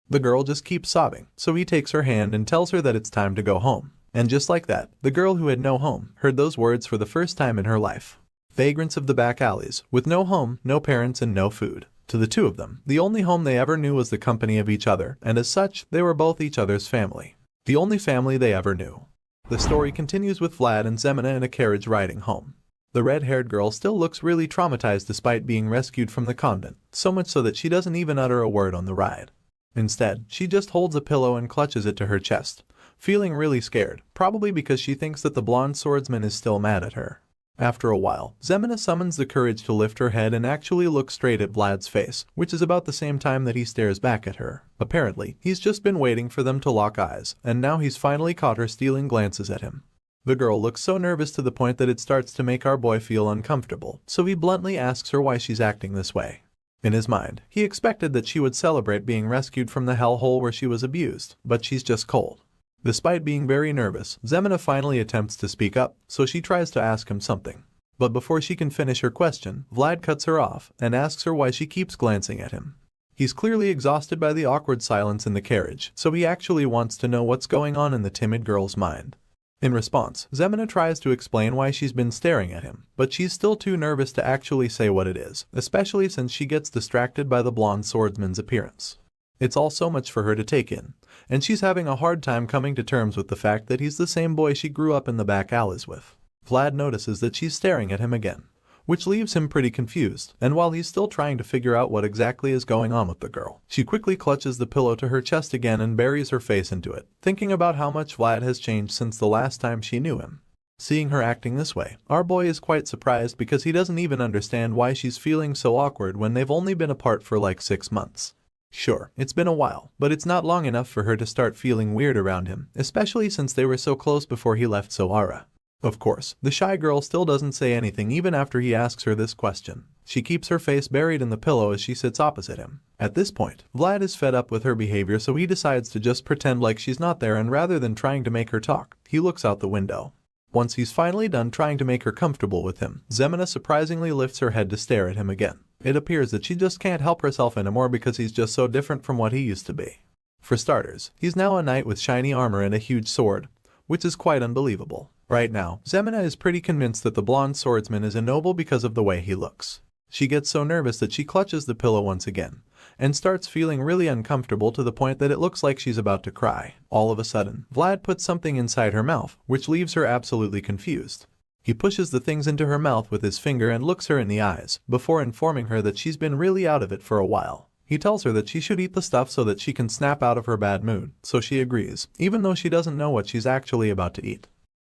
A: The girl just keeps sobbing, so he takes her hand and tells her that it's time to go home. And just like that, the girl who had no home heard those words for the first time in her life. Vagrants of the back alleys, with no home, no parents, and no food. To the two of them, the only home they ever knew was the company of each other, and as such, they were both each other's family. The only family they ever knew. The story continues with Vlad and Zemina in a carriage riding home. The red-haired girl still looks really traumatized despite being rescued from the convent, so much so that she doesn't even utter a word on the ride. Instead, she just holds a pillow and clutches it to her chest, feeling really scared, probably because she thinks that the blonde swordsman is still mad at her. After a while, Zemina summons the courage to lift her head and actually look straight at Vlad's face, which is about the same time that he stares back at her. Apparently, he's just been waiting for them to lock eyes, and now he's finally caught her stealing glances at him. The girl looks so nervous to the point that it starts to make our boy feel uncomfortable, so he bluntly asks her why she's acting this way. In his mind, he expected that she would celebrate being rescued from the hellhole where she was abused, but she's just cold. Despite being very nervous, Zemina finally attempts to speak up, so she tries to ask him something. But before she can finish her question, Vlad cuts her off and asks her why she keeps glancing at him. He's clearly exhausted by the awkward silence in the carriage, so he actually wants to know what's going on in the timid girl's mind. In response, Zemina tries to explain why she's been staring at him, but she's still too nervous to actually say what it is, especially since she gets distracted by the blonde swordsman's appearance. It's all so much for her to take in, and she's having a hard time coming to terms with the fact that he's the same boy she grew up in the back alleys with. Vlad notices that she's staring at him again, which leaves him pretty confused, and while he's still trying to figure out what exactly is going on with the girl, she quickly clutches the pillow to her chest again and buries her face into it, thinking about how much Vlad has changed since the last time she knew him. Seeing her acting this way, our boy is quite surprised because he doesn't even understand why she's feeling so awkward when they've only been apart for like 6 months. Sure, it's been a while, but it's not long enough for her to start feeling weird around him, especially since they were so close before he left Sohara. Of course, the shy girl still doesn't say anything even after he asks her this question. She keeps her face buried in the pillow as she sits opposite him. At this point, Vlad is fed up with her behavior, so he decides to just pretend like she's not there, and rather than trying to make her talk, he looks out the window. Once he's finally done trying to make her comfortable with him, Zemina surprisingly lifts her head to stare at him again. It appears that she just can't help herself anymore because he's just so different from what he used to be. For starters, he's now a knight with shiny armor and a huge sword, which is quite unbelievable. Right now, Zemina is pretty convinced that the blonde swordsman is a noble because of the way he looks. She gets so nervous that she clutches the pillow once again, and starts feeling really uncomfortable to the point that it looks like she's about to cry. All of a sudden, Vlad puts something inside her mouth, which leaves her absolutely confused. He pushes the things into her mouth with his finger and looks her in the eyes, before informing her that she's been really out of it for a while. He tells her that she should eat the stuff so that she can snap out of her bad mood, so she agrees, even though she doesn't know what she's actually about to eat.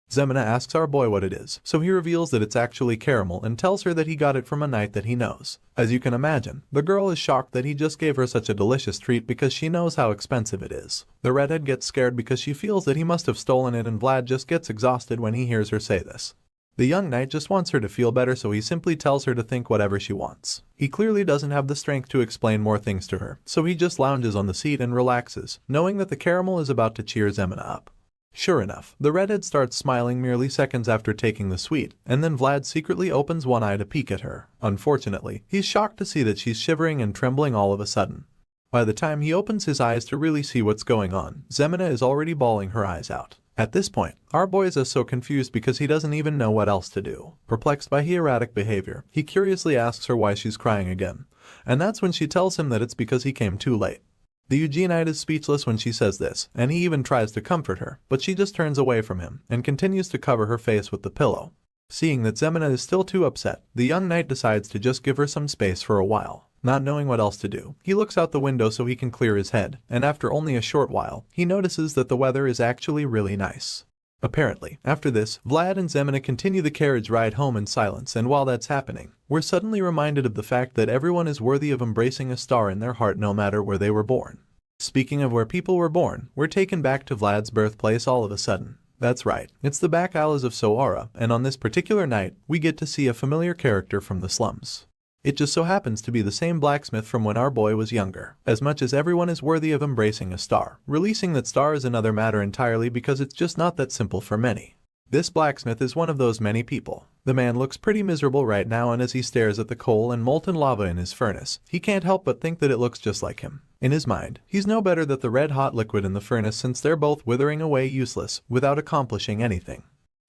A: Zemina asks our boy what it is, so he reveals that it's actually caramel and tells her that he got it from a knight that he knows. As you can imagine, the girl is shocked that he just gave her such a delicious treat because she knows how expensive it is. The redhead gets scared because she feels that he must have stolen it, and Vlad just gets exhausted when he hears her say this. The young knight just wants her to feel better, so he simply tells her to think whatever she wants. He clearly doesn't have the strength to explain more things to her, so he just lounges on the seat and relaxes, knowing that the caramel is about to cheer Zemina up. Sure enough, the redhead starts smiling merely seconds after taking the sweet, and then Vlad secretly opens one eye to peek at her. Unfortunately, he's shocked to see that she's shivering and trembling all of a sudden. By the time he opens his eyes to really see what's going on, Zemina is already bawling her eyes out. At this point, our boy is so confused because he doesn't even know what else to do. Perplexed by her erratic behavior, he curiously asks her why she's crying again, and that's when she tells him that it's because he came too late. The Eugenite is speechless when she says this, and he even tries to comfort her, but she just turns away from him and continues to cover her face with the pillow. Seeing that Zemina is still too upset, the young knight decides to just give her some space for a while. Not knowing what else to do, he looks out the window so he can clear his head, and after only a short while, he notices that the weather is actually really nice. Apparently, after this, Vlad and Zemina continue the carriage ride home in silence, and while that's happening, we're suddenly reminded of the fact that everyone is worthy of embracing a star in their heart no matter where they were born. Speaking of where people were born, we're taken back to Vlad's birthplace all of a sudden. That's right, it's the back alleys of Soara, and on this particular night, we get to see a familiar character from the slums. It just so happens to be the same blacksmith from when our boy was younger. As much as everyone is worthy of embracing a star, releasing that star is another matter entirely because it's just not that simple for many. This blacksmith is one of those many people. The man looks pretty miserable right now, and as he stares at the coal and molten lava in his furnace, he can't help but think that it looks just like him. In his mind, he's no better than the red-hot liquid in the furnace, since they're both withering away useless, without accomplishing anything.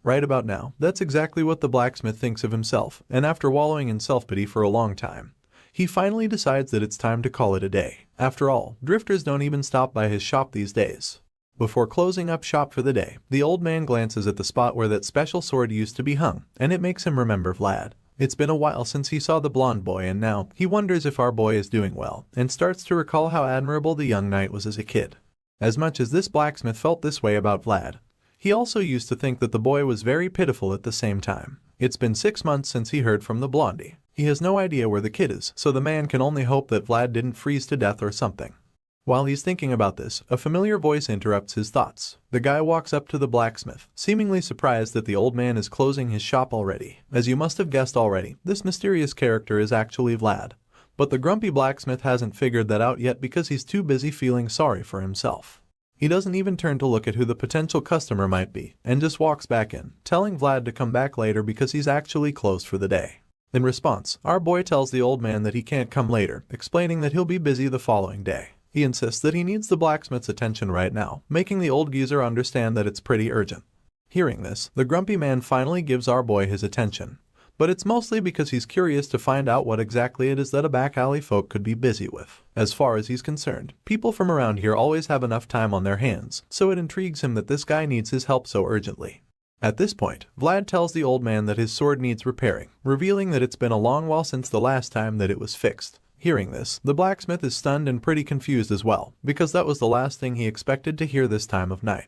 A: Right about now, that's exactly what the blacksmith thinks of himself, and after wallowing in self-pity for a long time, he finally decides that it's time to call it a day. After all, drifters don't even stop by his shop these days. Before closing up shop for the day, the old man glances at the spot where that special sword used to be hung, and it makes him remember Vlad. It's been a while since he saw the blonde boy, and now he wonders if our boy is doing well, and starts to recall how admirable the young knight was as a kid. As much as this blacksmith felt this way about Vlad, he also used to think that the boy was very pitiful at the same time. It's been 6 months since he heard from the blondie. He has no idea where the kid is, so the man can only hope that Vlad didn't freeze to death or something. While he's thinking about this, a familiar voice interrupts his thoughts. The guy walks up to the blacksmith, seemingly surprised that the old man is closing his shop already. As you must have guessed already, this mysterious character is actually Vlad. But the grumpy blacksmith hasn't figured that out yet because he's too busy feeling sorry for himself. He doesn't even turn to look at who the potential customer might be, and just walks back in, telling Vlad to come back later because he's actually closed for the day. In response, our boy tells the old man that he can't come later, explaining that he'll be busy the following day. He insists that he needs the blacksmith's attention right now, making the old geezer understand that it's pretty urgent. Hearing this, the grumpy man finally gives our boy his attention, but it's mostly because he's curious to find out what exactly it is that a back alley folk could be busy with. As far as he's concerned, people from around here always have enough time on their hands, so it intrigues him that this guy needs his help so urgently. At this point, Vlad tells the old man that his sword needs repairing, revealing that it's been a long while since the last time that it was fixed. Hearing this, the blacksmith is stunned and pretty confused as well, because that was the last thing he expected to hear this time of night.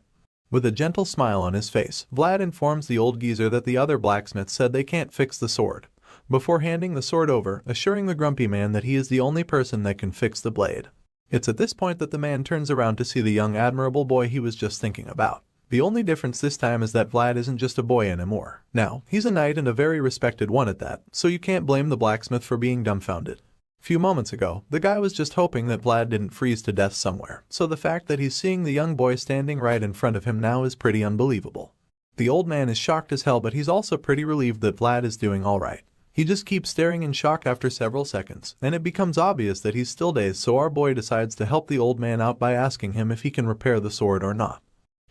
A: With a gentle smile on his face, Vlad informs the old geezer that the other blacksmith said they can't fix the sword, before handing the sword over, assuring the grumpy man that he is the only person that can fix the blade. It's at this point that the man turns around to see the young admirable boy he was just thinking about. The only difference this time is that Vlad isn't just a boy anymore. Now, he's a knight and a very respected one at that, so you can't blame the blacksmith for being dumbfounded. Few moments ago, the guy was just hoping that Vlad didn't freeze to death somewhere, so the fact that he's seeing the young boy standing right in front of him now is pretty unbelievable. The old man is shocked as hell, but he's also pretty relieved that Vlad is doing alright. He just keeps staring in shock after several seconds, and it becomes obvious that he's still dazed, so our boy decides to help the old man out by asking him if he can repair the sword or not.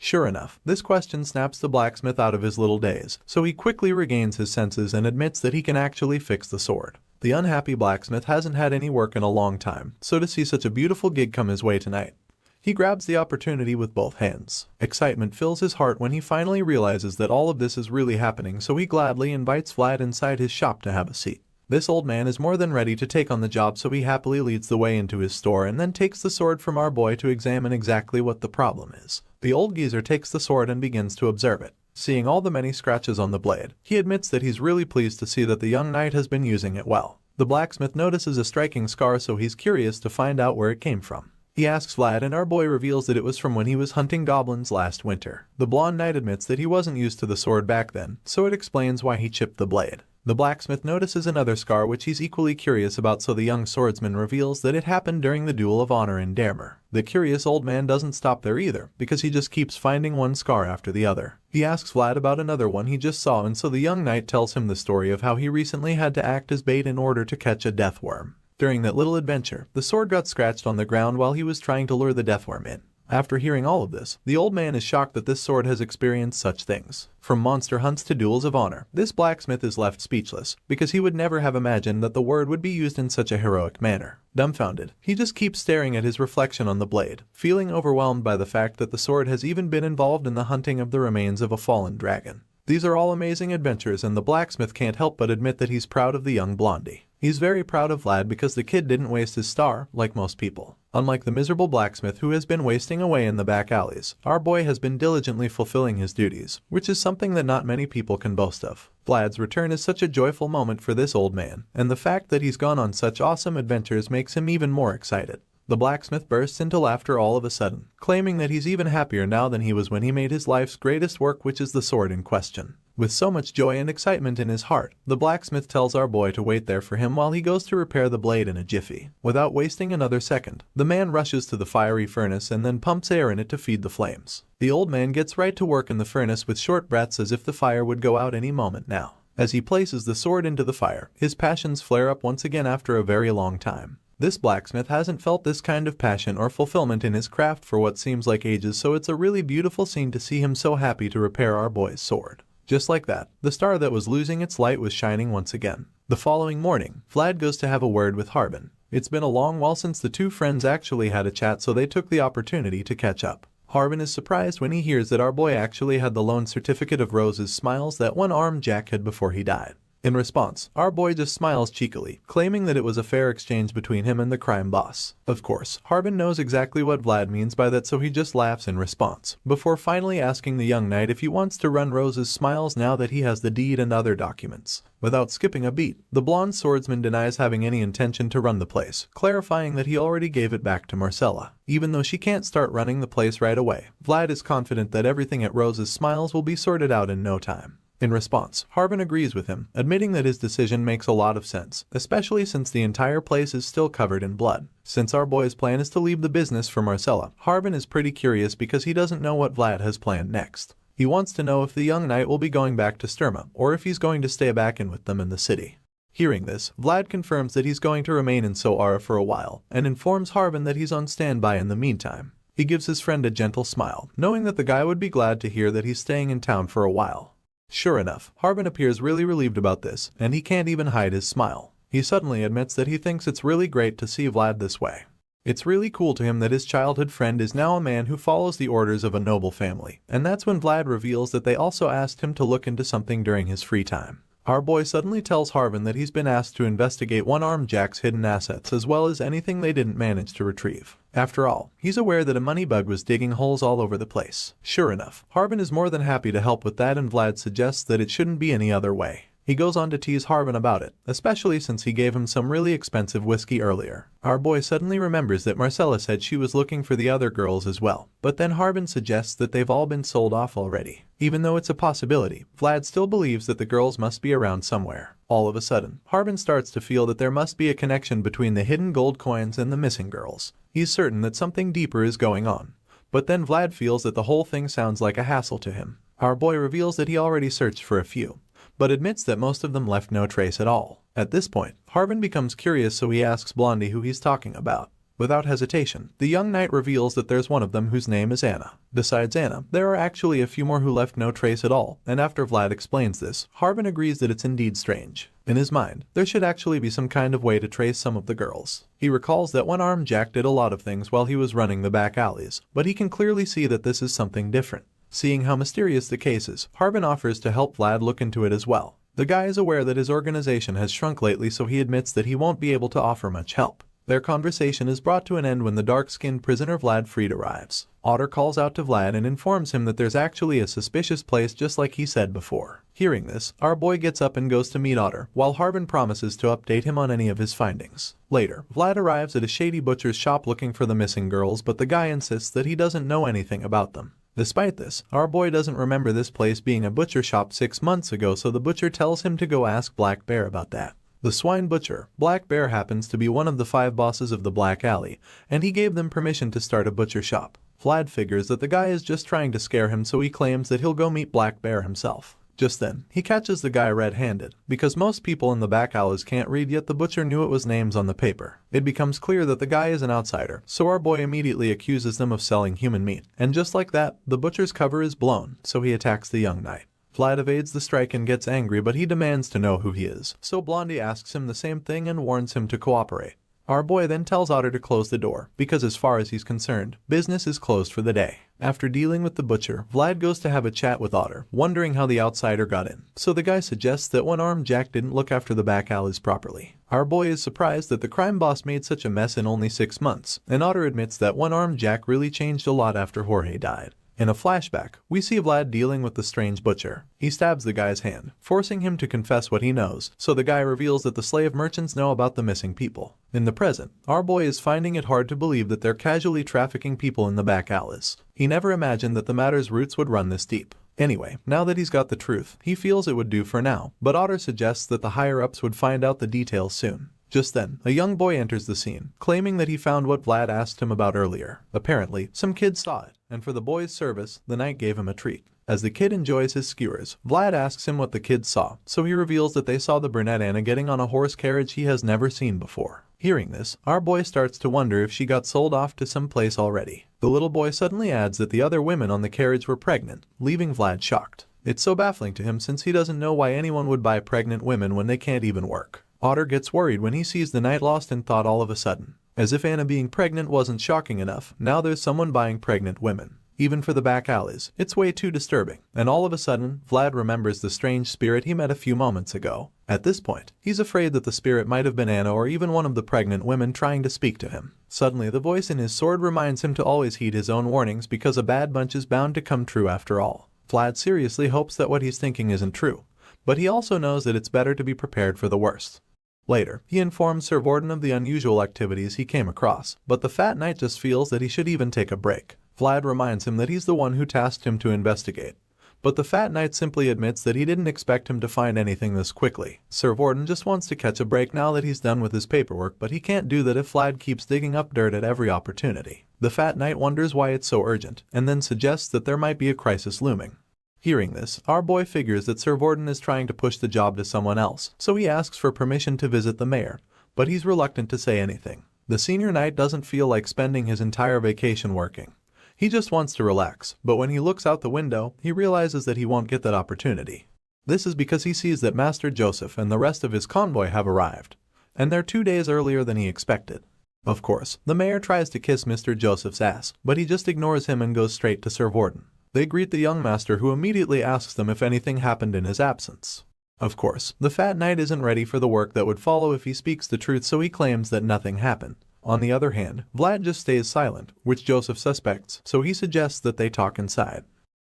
A: Sure enough, this question snaps the blacksmith out of his little daze, so he quickly regains his senses and admits that he can actually fix the sword. The unhappy blacksmith hasn't had any work in a long time, so to see such a beautiful gig come his way tonight, he grabs the opportunity with both hands. Excitement fills his heart when he finally realizes that all of this is really happening, so he gladly invites Vlad inside his shop to have a seat. This old man is more than ready to take on the job, so he happily leads the way into his store and then takes the sword from our boy to examine exactly what the problem is. The old geezer takes the sword and begins to observe it. Seeing all the many scratches on the blade, he admits that he's really pleased to see that the young knight has been using it well. The blacksmith notices a striking scar, so he's curious to find out where it came from. He asks Vlad, and our boy reveals that it was from when he was hunting goblins last winter. The blonde knight admits that he wasn't used to the sword back then, so it explains why he chipped the blade. The blacksmith notices another scar which he's equally curious about, so the young swordsman reveals that it happened during the Duel of Honor in Damer. The curious old man doesn't stop there either, because he just keeps finding one scar after the other. He asks Vlad about another one he just saw, and so the young knight tells him the story of how he recently had to act as bait in order to catch a deathworm. During that little adventure, the sword got scratched on the ground while he was trying to lure the deathworm in. After hearing all of this, the old man is shocked that this sword has experienced such things. From monster hunts to duels of honor, this blacksmith is left speechless, because he would never have imagined that the word would be used in such a heroic manner. Dumbfounded, he just keeps staring at his reflection on the blade, feeling overwhelmed by the fact that the sword has even been involved in the hunting of the remains of a fallen dragon. These are all amazing adventures, and the blacksmith can't help but admit that he's proud of the young blondie. He's very proud of Vlad because the kid didn't waste his star, like most people. Unlike the miserable blacksmith who has been wasting away in the back alleys, our boy has been diligently fulfilling his duties, which is something that not many people can boast of. Vlad's return is such a joyful moment for this old man, and the fact that he's gone on such awesome adventures makes him even more excited. The blacksmith bursts into laughter all of a sudden, claiming that he's even happier now than he was when he made his life's greatest work, which is the sword in question. With so much joy and excitement in his heart, the blacksmith tells our boy to wait there for him while he goes to repair the blade in a jiffy. Without wasting another second, the man rushes to the fiery furnace and then pumps air in it to feed the flames. The old man gets right to work in the furnace with short breaths as if the fire would go out any moment now. As he places the sword into the fire, his passions flare up once again after a very long time. This blacksmith hasn't felt this kind of passion or fulfillment in his craft for what seems like ages, so it's a really beautiful scene to see him so happy to repair our boy's sword. Just like that, the star that was losing its light was shining once again. The following morning, Vlad goes to have a word with Harbin. It's been a long while since the two friends actually had a chat, so they took the opportunity to catch up. Harbin is surprised when he hears that our boy actually had the loan certificate of Rose's smiles that one-armed Jack had before he died. In response, our boy just smiles cheekily, claiming that it was a fair exchange between him and the crime boss. Of course, Harbin knows exactly what Vlad means by that, so he just laughs in response, before finally asking the young knight if he wants to run Rose's smiles now that he has the deed and other documents. Without skipping a beat, the blonde swordsman denies having any intention to run the place, clarifying that he already gave it back to Marcella. Even though she can't start running the place right away, Vlad is confident that everything at Rose's smiles will be sorted out in no time. In response, Harbin agrees with him, admitting that his decision makes a lot of sense, especially since the entire place is still covered in blood. Since our boy's plan is to leave the business for Marcella, Harbin is pretty curious because he doesn't know what Vlad has planned next. He wants to know if the young knight will be going back to Sturma, or if he's going to stay back in with them in the city. Hearing this, Vlad confirms that he's going to remain in Soara for a while, and informs Harbin that he's on standby in the meantime. He gives his friend a gentle smile, knowing that the guy would be glad to hear that he's staying in town for a while. Sure enough, Harbin appears really relieved about this, and he can't even hide his smile. He suddenly admits that he thinks it's really great to see Vlad this way. It's really cool to him that his childhood friend is now a man who follows the orders of a noble family, and that's when Vlad reveals that they also asked him to look into something during his free time. Our boy suddenly tells Harbin that he's been asked to investigate one-armed Jack's hidden assets as well as anything they didn't manage to retrieve. After all, he's aware that a money bug was digging holes all over the place. Sure enough, Harbin is more than happy to help with that, and Vlad suggests that it shouldn't be any other way. He goes on to tease Harbin about it, especially since he gave him some really expensive whiskey earlier. Our boy suddenly remembers that Marcella said she was looking for the other girls as well, but then Harbin suggests that they've all been sold off already. Even though it's a possibility, Vlad still believes that the girls must be around somewhere. All of a sudden, Harbin starts to feel that there must be a connection between the hidden gold coins and the missing girls. He's certain that something deeper is going on. But then Vlad feels that the whole thing sounds like a hassle to him. Our boy reveals that he already searched for a few, but admits that most of them left no trace at all. At this point, Harbin becomes curious, so he asks Blondie who he's talking about. Without hesitation, the young knight reveals that there's one of them whose name is Anna. Besides Anna, there are actually a few more who left no trace at all, and after Vlad explains this, Harbin agrees that it's indeed strange. In his mind, there should actually be some kind of way to trace some of the girls. He recalls that one-armed Jack did a lot of things while he was running the back alleys, but he can clearly see that this is something different. Seeing how mysterious the case is, Harbin offers to help Vlad look into it as well. The guy is aware that his organization has shrunk lately, so he admits that he won't be able to offer much help. Their conversation is brought to an end when the dark-skinned prisoner Vlad Freed arrives. Otter calls out to Vlad and informs him that there's actually a suspicious place just like he said before. Hearing this, our boy gets up and goes to meet Otter, while Harbin promises to update him on any of his findings. Later, Vlad arrives at a shady butcher's shop looking for the missing girls, but the guy insists that he doesn't know anything about them. Despite this, our boy doesn't remember this place being a butcher shop 6 months ago, so the butcher tells him to go ask Black Bear about that. The swine butcher, Black Bear, happens to be one of the 5 bosses of the Black Alley, and he gave them permission to start a butcher shop. Vlad figures that the guy is just trying to scare him, so he claims that he'll go meet Black Bear himself. Just then, he catches the guy red-handed. Because most people in the back alleys can't read, yet the butcher knew it was names on the paper. It becomes clear that the guy is an outsider, so our boy immediately accuses them of selling human meat. And just like that, the butcher's cover is blown, so he attacks the young knight. Vlad evades the strike and gets angry, but he demands to know who he is, so Blondie asks him the same thing and warns him to cooperate. Our boy then tells Otter to close the door, because as far as he's concerned, business is closed for the day. After dealing with the butcher, Vlad goes to have a chat with Otter, wondering how the outsider got in. So the guy suggests that one-armed Jack didn't look after the back alleys properly. Our boy is surprised that the crime boss made such a mess in only 6 months, and Otter admits that one-armed Jack really changed a lot after Jorge died. In a flashback, we see Vlad dealing with the strange butcher. He stabs the guy's hand, forcing him to confess what he knows, so the guy reveals that the slave merchants know about the missing people. In the present, our boy is finding it hard to believe that they're casually trafficking people in the back alleys. He never imagined that the matter's roots would run this deep. Anyway, now that he's got the truth, he feels it would do for now, but Otter suggests that the higher-ups would find out the details soon. Just then, a young boy enters the scene, claiming that he found what Vlad asked him about earlier. Apparently, some kids saw it, and for the boy's service, the knight gave him a treat. As the kid enjoys his skewers, Vlad asks him what the kids saw, so he reveals that they saw the brunette Anna getting on a horse carriage he has never seen before. Hearing this, our boy starts to wonder if she got sold off to some place already. The little boy suddenly adds that the other women on the carriage were pregnant, leaving Vlad shocked. It's so baffling to him since he doesn't know why anyone would buy pregnant women when they can't even work. Otter gets worried when he sees the knight lost in thought all of a sudden. As if Anna being pregnant wasn't shocking enough, now there's someone buying pregnant women. Even for the back alleys, it's way too disturbing. And all of a sudden, Vlad remembers the strange spirit he met a few moments ago. At this point, he's afraid that the spirit might have been Anna or even one of the pregnant women trying to speak to him. Suddenly, the voice in his sword reminds him to always heed his own warnings, because a bad bunch is bound to come true after all. Vlad seriously hopes that what he's thinking isn't true, but he also knows that it's better to be prepared for the worst. Later, he informs Sir Vorden of the unusual activities he came across, but the fat knight just feels that he should even take a break. Vlad reminds him that he's the one who tasked him to investigate, but the fat knight simply admits that he didn't expect him to find anything this quickly. Sir Vorden just wants to catch a break now that he's done with his paperwork, but he can't do that if Vlad keeps digging up dirt at every opportunity. The fat knight wonders why it's so urgent, and then suggests that there might be a crisis looming. Hearing this, our boy figures that Sir Vorden is trying to push the job to someone else, so he asks for permission to visit the mayor, but he's reluctant to say anything. The senior knight doesn't feel like spending his entire vacation working. He just wants to relax, but when he looks out the window, he realizes that he won't get that opportunity. This is because he sees that Master Joseph and the rest of his convoy have arrived, and they're 2 days earlier than he expected. Of course, the mayor tries to kiss Mr. Joseph's ass, but he just ignores him and goes straight to Sir Vorden. They greet the young master, who immediately asks them if anything happened in his absence. Of course, the fat knight isn't ready for the work that would follow if he speaks the truth, so he claims that nothing happened. On the other hand, Vlad just stays silent, which Joseph suspects, so he suggests that they talk inside.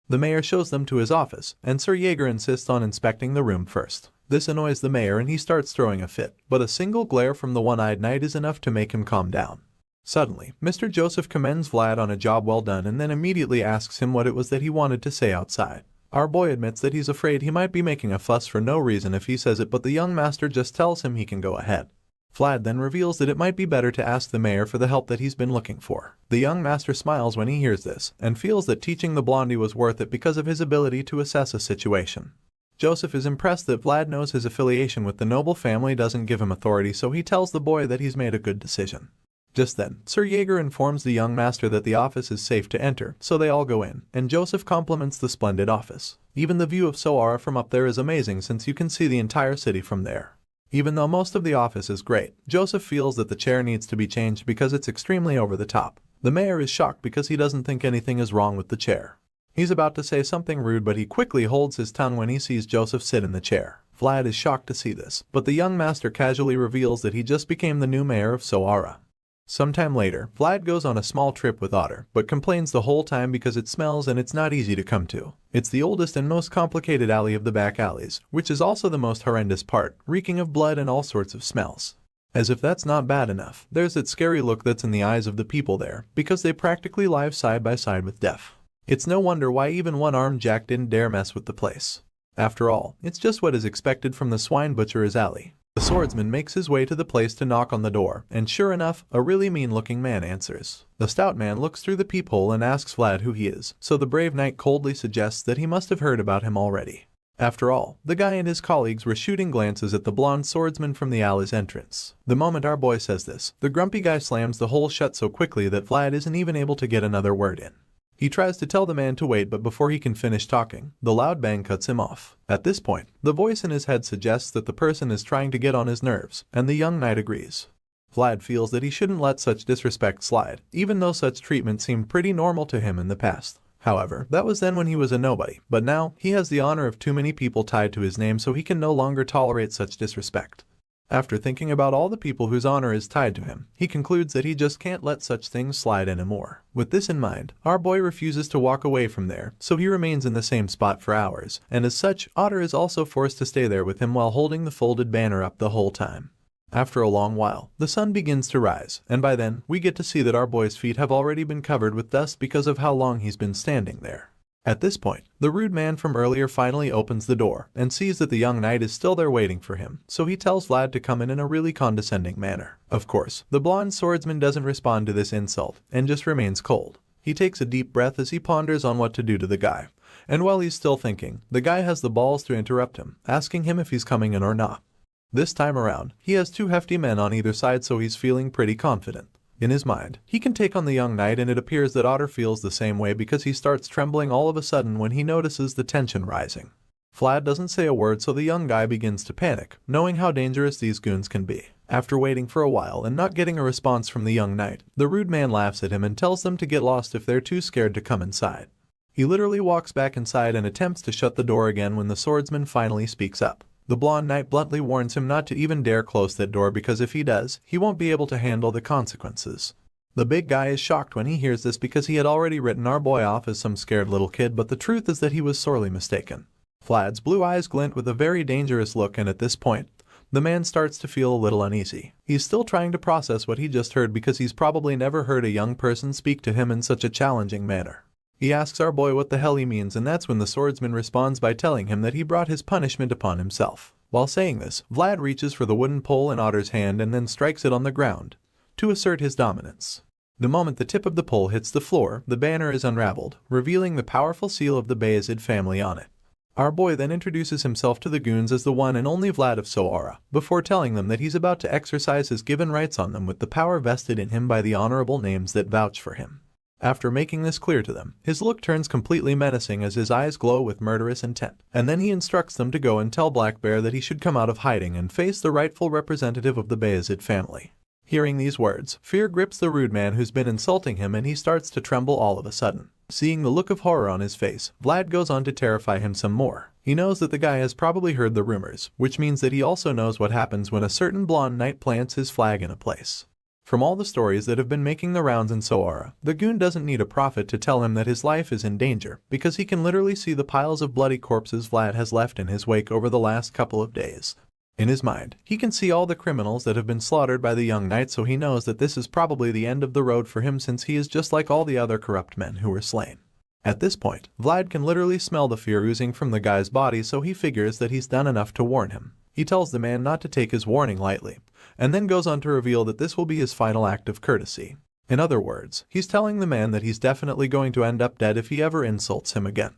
A: The mayor shows them to his office, and Sir Jaeger insists on inspecting the room first. This annoys the mayor and he starts throwing a fit, but a single glare from the one-eyed knight is enough to make him calm down. Suddenly, Mr. Joseph commends Vlad on a job well done and then immediately asks him what it was that he wanted to say outside. Our boy admits that he's afraid he might be making a fuss for no reason if he says it, but the young master just tells him he can go ahead. Vlad then reveals that it might be better to ask the mayor for the help that he's been looking for. The young master smiles when he hears this, and feels that teaching the blondie was worth it because of his ability to assess a situation. Joseph is impressed that Vlad knows his affiliation with the noble family doesn't give him authority, so he tells the boy that he's made a good decision. Just then, Sir Jaeger informs the young master that the office is safe to enter, so they all go in, and Joseph compliments the splendid office. Even the view of Soara from up there is amazing since you can see the entire city from there. Even though most of the office is great, Joseph feels that the chair needs to be changed because it's extremely over the top. The mayor is shocked because he doesn't think anything is wrong with the chair. He's about to say something rude, but he quickly holds his tongue when he sees Joseph sit in the chair. Vlad is shocked to see this, but the young master casually reveals that he just became the new mayor of Soara. Sometime later, Vlad goes on a small trip with Otter, but complains the whole time because it smells and it's not easy to come to. It's the oldest and most complicated alley of the back alleys, which is also the most horrendous part, reeking of blood and all sorts of smells. As if that's not bad enough, there's that scary look that's in the eyes of the people there, because they practically live side by side with death. It's no wonder why even one-armed Jack didn't dare mess with the place. After all, it's just what is expected from the swine butcher's alley. The swordsman makes his way to the place to knock on the door, and sure enough, a really mean-looking man answers. The stout man looks through the peephole and asks Vlad who he is, so the brave knight coldly suggests that he must have heard about him already. After all, the guy and his colleagues were shooting glances at the blonde swordsman from the alley's entrance. The moment our boy says this, the grumpy guy slams the hole shut so quickly that Vlad isn't even able to get another word in. He tries to tell the man to wait, but before he can finish talking, the loud bang cuts him off. At this point, the voice in his head suggests that the person is trying to get on his nerves, and the young knight agrees. Vlad feels that he shouldn't let such disrespect slide, even though such treatment seemed pretty normal to him in the past. However, that was then when he was a nobody, but now he has the honor of too many people tied to his name, so he can no longer tolerate such disrespect. After thinking about all the people whose honor is tied to him, he concludes that he just can't let such things slide anymore. With this in mind, our boy refuses to walk away from there, so he remains in the same spot for hours, and as such, Otter is also forced to stay there with him while holding the folded banner up the whole time. After a long while, the sun begins to rise, and by then, we get to see that our boy's feet have already been covered with dust because of how long he's been standing there. At this point, the rude man from earlier finally opens the door and sees that the young knight is still there waiting for him, so he tells Vlad to come in a really condescending manner. Of course, the blonde swordsman doesn't respond to this insult and just remains cold. He takes a deep breath as he ponders on what to do to the guy, and while he's still thinking, the guy has the balls to interrupt him, asking him if he's coming in or not. This time around, he has two hefty men on either side, so he's feeling pretty confident. In his mind, he can take on the young knight, and it appears that Otter feels the same way because he starts trembling all of a sudden when he notices the tension rising. Vlad doesn't say a word, so the young guy begins to panic, knowing how dangerous these goons can be. After waiting for a while and not getting a response from the young knight, the rude man laughs at him and tells them to get lost if they're too scared to come inside. He literally walks back inside and attempts to shut the door again when the swordsman finally speaks up. The blonde knight bluntly warns him not to even dare close that door because if he does, he won't be able to handle the consequences. The big guy is shocked when he hears this because he had already written our boy off as some scared little kid, but the truth is that he was sorely mistaken. Vlad's blue eyes glint with a very dangerous look, and at this point, the man starts to feel a little uneasy. He's still trying to process what he just heard because he's probably never heard a young person speak to him in such a challenging manner. He asks our boy what the hell he means, and that's when the swordsman responds by telling him that he brought his punishment upon himself. While saying this, Vlad reaches for the wooden pole in Otter's hand and then strikes it on the ground to assert his dominance. The moment the tip of the pole hits the floor, the banner is unraveled, revealing the powerful seal of the Bayezid family on it. Our boy then introduces himself to the goons as the one and only Vlad of Soara, before telling them that he's about to exercise his given rights on them with the power vested in him by the honorable names that vouch for him. After making this clear to them, his look turns completely menacing as his eyes glow with murderous intent, and then he instructs them to go and tell Black Bear that he should come out of hiding and face the rightful representative of the Bayezid family. Hearing these words, fear grips the rude man who's been insulting him, and he starts to tremble all of a sudden. Seeing the look of horror on his face, Vlad goes on to terrify him some more. He knows that the guy has probably heard the rumors, which means that he also knows what happens when a certain blonde knight plants his flag in a place. From all the stories that have been making the rounds in Soara, the goon doesn't need a prophet to tell him that his life is in danger, because he can literally see the piles of bloody corpses Vlad has left in his wake over the last couple of days. In his mind, he can see all the criminals that have been slaughtered by the young knight, so he knows that this is probably the end of the road for him, since he is just like all the other corrupt men who were slain. At this point, Vlad can literally smell the fear oozing from the guy's body, so he figures that he's done enough to warn him. He tells the man not to take his warning lightly, and then goes on to reveal that this will be his final act of courtesy. In other words, he's telling the man that he's definitely going to end up dead if he ever insults him again.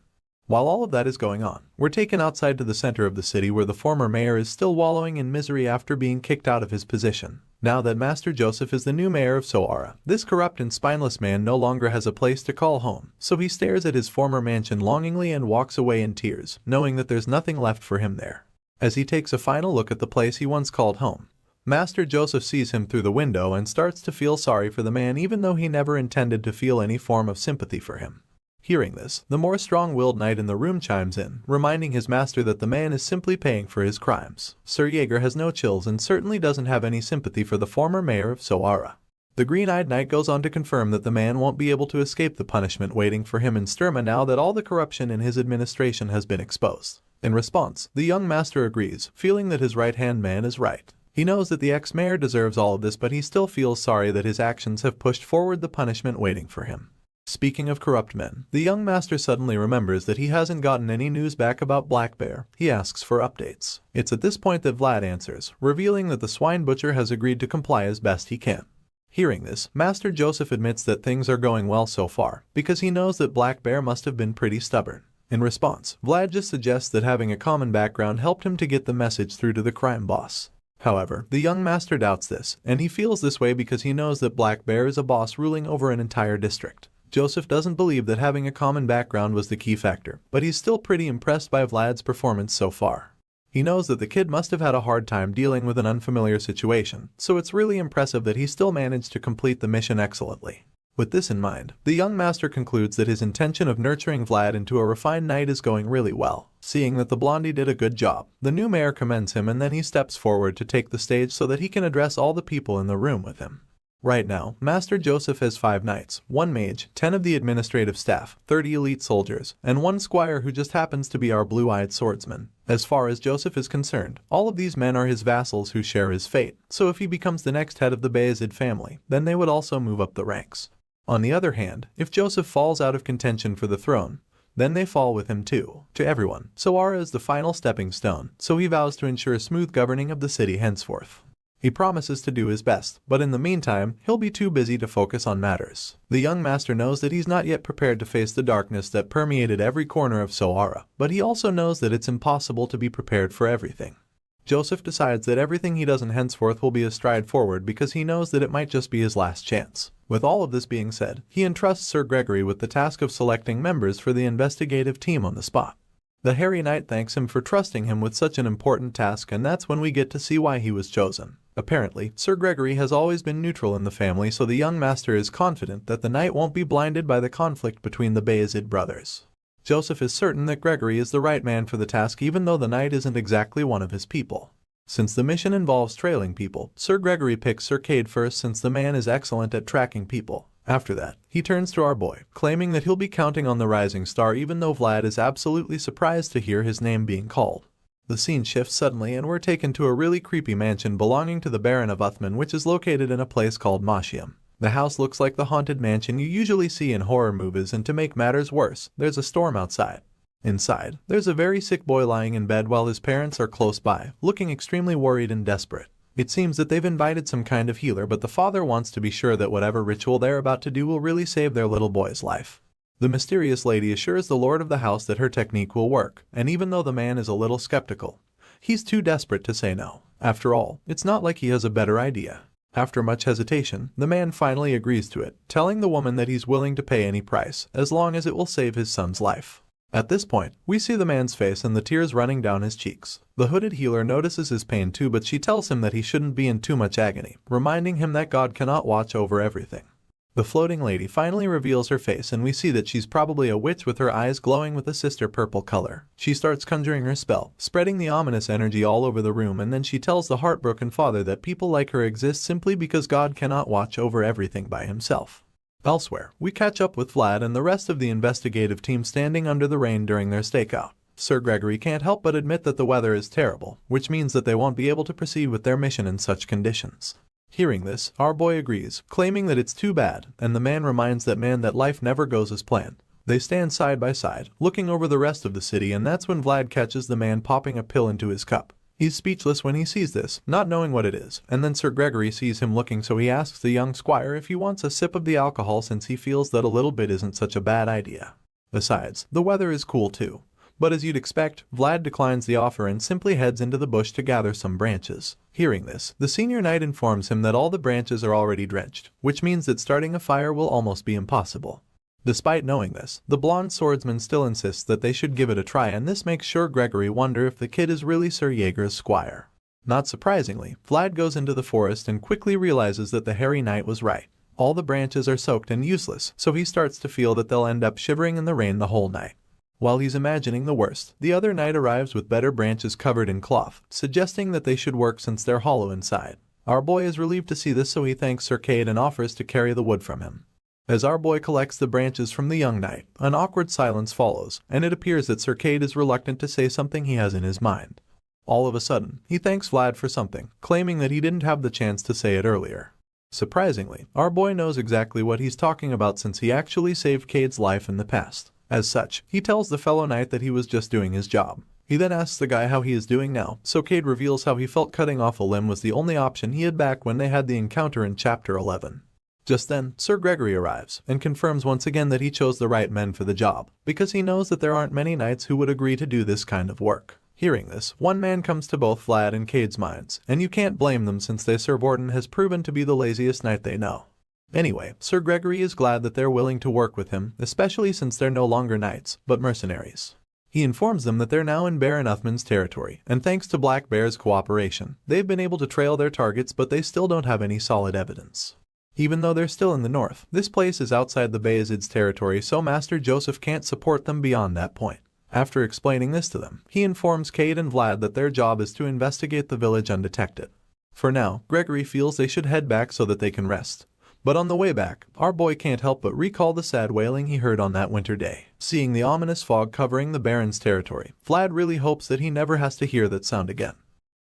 A: While all of that is going on, we're taken outside to the center of the city, where the former mayor is still wallowing in misery after being kicked out of his position. Now that Master Joseph is the new mayor of Soara, this corrupt and spineless man no longer has a place to call home, so he stares at his former mansion longingly and walks away in tears, knowing that there's nothing left for him there. As he takes a final look at the place he once called home, Master Joseph sees him through the window and starts to feel sorry for the man, even though he never intended to feel any form of sympathy for him. Hearing this, the more strong-willed knight in the room chimes in, reminding his master that the man is simply paying for his crimes. Sir Jaeger has no chills and certainly doesn't have any sympathy for the former mayor of Soara. The green-eyed knight goes on to confirm that the man won't be able to escape the punishment waiting for him in Sturma now that all the corruption in his administration has been exposed. In response, the young master agrees, feeling that his right-hand man is right. He knows that the ex-mayor deserves all of this, but he still feels sorry that his actions have pushed forward the punishment waiting for him. Speaking of corrupt men, the young master suddenly remembers that he hasn't gotten any news back about Black Bear. He asks for updates. It's at this point that Vlad answers, revealing that the swine butcher has agreed to comply as best he can. Hearing this, Master Joseph admits that things are going well so far, because he knows that Black Bear must have been pretty stubborn. In response, Vlad just suggests that having a common background helped him to get the message through to the crime boss. However, the young master doubts this, and he feels this way because he knows that Black Bear is a boss ruling over an entire district. Joseph doesn't believe that having a common background was the key factor, but he's still pretty impressed by Vlad's performance so far. He knows that the kid must have had a hard time dealing with an unfamiliar situation, so it's really impressive that he still managed to complete the mission excellently. With this in mind, the young master concludes that his intention of nurturing Vlad into a refined knight is going really well. Seeing that the blondie did a good job, the new mayor commends him, and then he steps forward to take the stage so that he can address all the people in the room with him. Right now, Master Joseph has 5 knights, 1 mage, 10 of the administrative staff, 30 elite soldiers, and 1 squire who just happens to be our blue-eyed swordsman. As far as Joseph is concerned, all of these men are his vassals who share his fate, so if he becomes the next head of the Bayezid family, then they would also move up the ranks. On the other hand, if Joseph falls out of contention for the throne, then they fall with him too. To everyone, Soara is the final stepping stone, so he vows to ensure smooth governing of the city henceforth. He promises to do his best, but in the meantime, he'll be too busy to focus on matters. The young master knows that he's not yet prepared to face the darkness that permeated every corner of Soara, but he also knows that it's impossible to be prepared for everything. Joseph decides that everything he does in henceforth will be a stride forward because he knows that it might just be his last chance. With all of this being said, he entrusts Sir Gregory with the task of selecting members for the investigative team on the spot. The hairy knight thanks him for trusting him with such an important task, and that's when we get to see why he was chosen. Apparently, Sir Gregory has always been neutral in the family, so the young master is confident that the knight won't be blinded by the conflict between the Bayezid brothers. Joseph is certain that Gregory is the right man for the task, even though the knight isn't exactly one of his people. Since the mission involves trailing people, Sir Gregory picks Sir Cade first since the man is excellent at tracking people. After that, he turns to our boy, claiming that he'll be counting on the rising star, even though Vlad is absolutely surprised to hear his name being called. The scene shifts suddenly and we're taken to a really creepy mansion belonging to the Baron of Uthman, which is located in a place called Mashiam. The house looks like the haunted mansion you usually see in horror movies, and to make matters worse, there's a storm outside. Inside, there's a very sick boy lying in bed while his parents are close by, looking extremely worried and desperate. It seems that they've invited some kind of healer, but the father wants to be sure that whatever ritual they're about to do will really save their little boy's life. The mysterious lady assures the lord of the house that her technique will work, and even though the man is a little skeptical, he's too desperate to say no. After all, it's not like he has a better idea. After much hesitation, the man finally agrees to it, telling the woman that he's willing to pay any price, as long as it will save his son's life. At this point, we see the man's face and the tears running down his cheeks. The hooded healer notices his pain too, but she tells him that he shouldn't be in too much agony, reminding him that God cannot watch over everything. The floating lady finally reveals her face and we see that she's probably a witch with her eyes glowing with a sister purple color. She starts conjuring her spell, spreading the ominous energy all over the room, and then she tells the heartbroken father that people like her exist simply because God cannot watch over everything by himself. Elsewhere, we catch up with Vlad and the rest of the investigative team standing under the rain during their stakeout. Sir Gregory can't help but admit that the weather is terrible, which means that they won't be able to proceed with their mission in such conditions. Hearing this, our boy agrees, claiming that it's too bad, and the man reminds that man that life never goes as planned. They stand side by side, looking over the rest of the city, and that's when Vlad catches the man popping a pill into his cup. He's speechless when he sees this, not knowing what it is, and then Sir Gregory sees him looking, so he asks the young squire if he wants a sip of the alcohol since he feels that a little bit isn't such a bad idea. Besides, the weather is cool too. But as you'd expect, Vlad declines the offer and simply heads into the bush to gather some branches. Hearing this, the senior knight informs him that all the branches are already drenched, which means that starting a fire will almost be impossible. Despite knowing this, the blonde swordsman still insists that they should give it a try, and this makes Sir Gregory wonder if the kid is really Sir Jaeger's squire. Not surprisingly, Vlad goes into the forest and quickly realizes that the hairy knight was right. All the branches are soaked and useless, so he starts to feel that they'll end up shivering in the rain the whole night. While he's imagining the worst, the other knight arrives with better branches covered in cloth, suggesting that they should work since they're hollow inside. Our boy is relieved to see this, so he thanks Sir Cade and offers to carry the wood from him. As our boy collects the branches from the young knight, an awkward silence follows, and it appears that Sir Cade is reluctant to say something he has in his mind. All of a sudden, he thanks Vlad for something, claiming that he didn't have the chance to say it earlier. Surprisingly, our boy knows exactly what he's talking about since he actually saved Cade's life in the past. As such, he tells the fellow knight that he was just doing his job. He then asks the guy how he is doing now, so Cade reveals how he felt cutting off a limb was the only option he had back when they had the encounter in Chapter 11. Just then, Sir Gregory arrives, and confirms once again that he chose the right men for the job, because he knows that there aren't many knights who would agree to do this kind of work. Hearing this, one man comes to both Vlad and Cade's minds, and you can't blame them since Sir Borden has proven to be the laziest knight they know. Anyway, Sir Gregory is glad that they're willing to work with him, especially since they're no longer knights, but mercenaries. He informs them that they're now in Baron Uthman's territory, and thanks to Black Bear's cooperation, they've been able to trail their targets, but they still don't have any solid evidence. Even though they're still in the north, this place is outside the Bayezid's territory, so Master Joseph can't support them beyond that point. After explaining this to them, he informs Cade and Vlad that their job is to investigate the village undetected. For now, Gregory feels they should head back so that they can rest. But on the way back, our boy can't help but recall the sad wailing he heard on that winter day. Seeing the ominous fog covering the Baron's territory, Vlad really hopes that he never has to hear that sound again.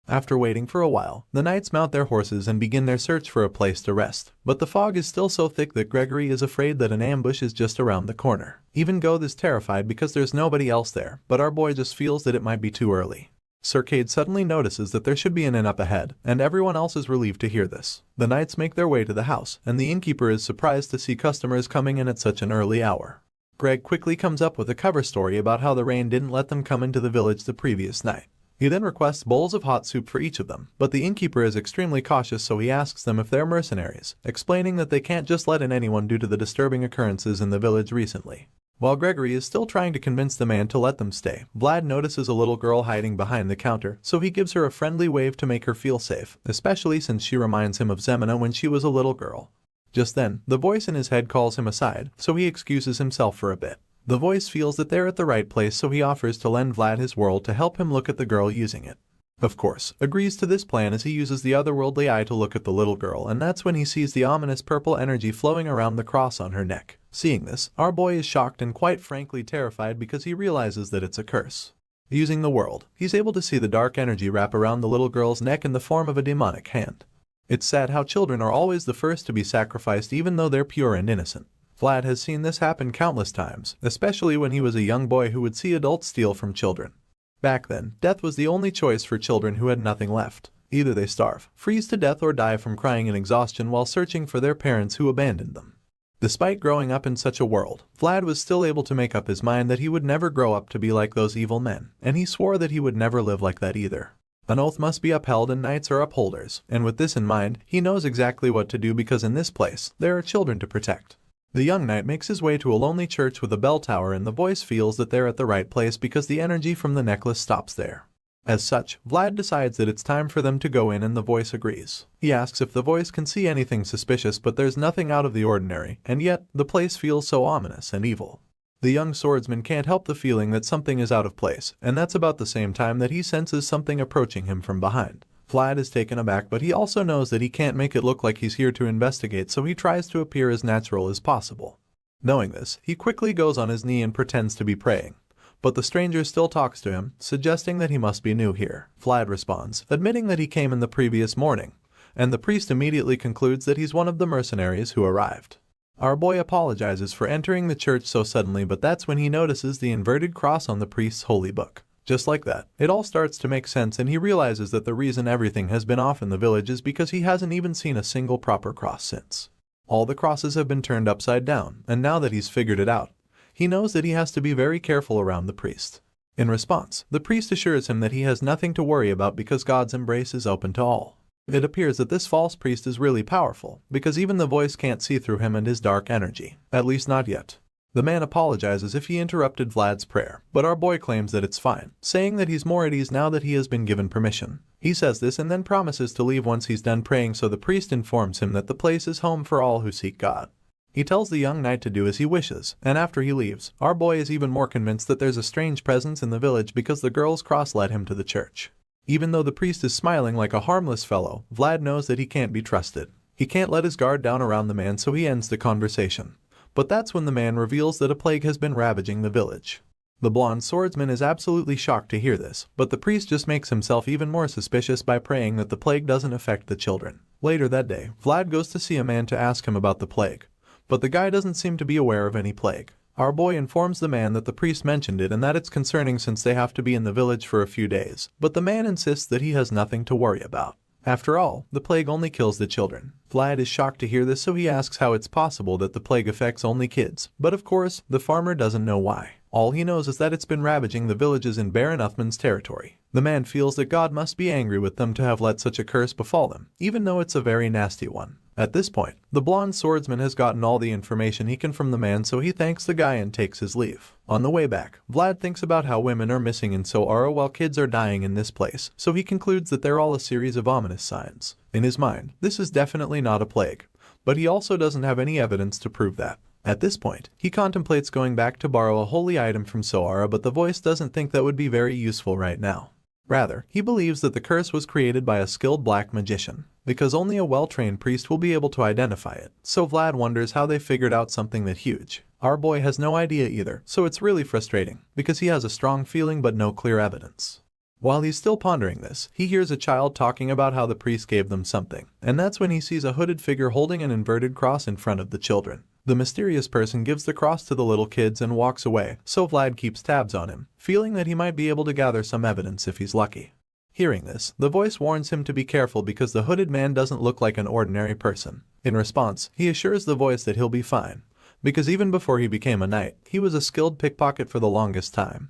A: After waiting for a while, the knights mount their horses and begin their search for a place to rest. But the fog is still so thick that Gregory is afraid that an ambush is just around the corner. Even Goth is terrified because there's nobody else there, but our boy just feels that it might be too early. Sir Cade suddenly notices that there should be an inn up ahead, and everyone else is relieved to hear this. The knights make their way to the house, and the innkeeper is surprised to see customers coming in at such an early hour. Greg quickly comes up with a cover story about how the rain didn't let them come into the village the previous night. He then requests bowls of hot soup for each of them, but the innkeeper is extremely cautious, so he asks them if they're mercenaries, explaining that they can't just let in anyone due to the disturbing occurrences in the village recently. While Gregory is still trying to convince the man to let them stay, Vlad notices a little girl hiding behind the counter, so he gives her a friendly wave to make her feel safe, especially since she reminds him of Zemina when she was a little girl. Just then, the voice in his head calls him aside, so he excuses himself for a bit. The voice feels that they're at the right place, so he offers to lend Vlad his world to help him look at the girl using it. Of course, agrees to this plan as he uses the otherworldly eye to look at the little girl, and that's when he sees the ominous purple energy flowing around the cross on her neck. Seeing this, our boy is shocked and quite frankly terrified because he realizes that it's a curse. Using the world, he's able to see the dark energy wrap around the little girl's neck in the form of a demonic hand. It's sad how children are always the first to be sacrificed even though they're pure and innocent. Vlad has seen this happen countless times, especially when he was a young boy who would see adults steal from children. Back then, death was the only choice for children who had nothing left. Either they starve, freeze to death, or die from crying and exhaustion while searching for their parents who abandoned them. Despite growing up in such a world, Vlad was still able to make up his mind that he would never grow up to be like those evil men, and he swore that he would never live like that either. An oath must be upheld and knights are upholders, and with this in mind, he knows exactly what to do because in this place, there are children to protect. The young knight makes his way to a lonely church with a bell tower, and the voice feels that they're at the right place because the energy from the necklace stops there. As such, Vlad decides that it's time for them to go in and the voice agrees. He asks if the voice can see anything suspicious, but there's nothing out of the ordinary, and yet, the place feels so ominous and evil. The young swordsman can't help the feeling that something is out of place, and that's about the same time that he senses something approaching him from behind. Vlad is taken aback, but he also knows that he can't make it look like he's here to investigate, so he tries to appear as natural as possible. Knowing this, he quickly goes on his knee and pretends to be praying. But the stranger still talks to him, suggesting that he must be new here. Vlad responds, admitting that he came in the previous morning, and the priest immediately concludes that he's one of the mercenaries who arrived. Our boy apologizes for entering the church so suddenly, but that's when he notices the inverted cross on the priest's holy book. Just like that, it all starts to make sense, and he realizes that the reason everything has been off in the village is because he hasn't even seen a single proper cross since. All the crosses have been turned upside down, and now that he's figured it out, he knows that he has to be very careful around the priest. In response, the priest assures him that he has nothing to worry about because God's embrace is open to all. It appears that this false priest is really powerful, because even the voice can't see through him and his dark energy. At least not yet. The man apologizes if he interrupted Vlad's prayer, but our boy claims that it's fine, saying that he's more at ease now that he has been given permission. He says this and then promises to leave once he's done praying, so the priest informs him that the place is home for all who seek God. He tells the young knight to do as he wishes, and after he leaves, our boy is even more convinced that there's a strange presence in the village because the girl's cross led him to the church. Even though the priest is smiling like a harmless fellow, Vlad knows that he can't be trusted. He can't let his guard down around the man, so he ends the conversation. But that's when the man reveals that a plague has been ravaging the village. The blonde swordsman is absolutely shocked to hear this, but the priest just makes himself even more suspicious by praying that the plague doesn't affect the children. Later that day, Vlad goes to see a man to ask him about the plague. But the guy doesn't seem to be aware of any plague. Our boy informs the man that the priest mentioned it and that it's concerning since they have to be in the village for a few days, but the man insists that he has nothing to worry about. After all, the plague only kills the children. Vlad is shocked to hear this, so he asks how it's possible that the plague affects only kids, but of course, the farmer doesn't know why. All he knows is that it's been ravaging the villages in Baron Uthman's territory. The man feels that God must be angry with them to have let such a curse befall them, even though it's a very nasty one. At this point, the blonde swordsman has gotten all the information he can from the man, so he thanks the guy and takes his leave. On the way back, Vlad thinks about how women are missing in Soara while kids are dying in this place, so he concludes that they're all a series of ominous signs. In his mind, this is definitely not a plague, but he also doesn't have any evidence to prove that. At this point, he contemplates going back to borrow a holy item from Soara, but the voice doesn't think that would be very useful right now. Rather, he believes that the curse was created by a skilled black magician, because only a well-trained priest will be able to identify it, so Vlad wonders how they figured out something that huge. Our boy has no idea either, so it's really frustrating, because he has a strong feeling but no clear evidence. While he's still pondering this, he hears a child talking about how the priest gave them something, and that's when he sees a hooded figure holding an inverted cross in front of the children. The mysterious person gives the cross to the little kids and walks away, so Vlad keeps tabs on him, feeling that he might be able to gather some evidence if he's lucky. Hearing this, the voice warns him to be careful because the hooded man doesn't look like an ordinary person. In response, he assures the voice that he'll be fine, because even before he became a knight, he was a skilled pickpocket for the longest time.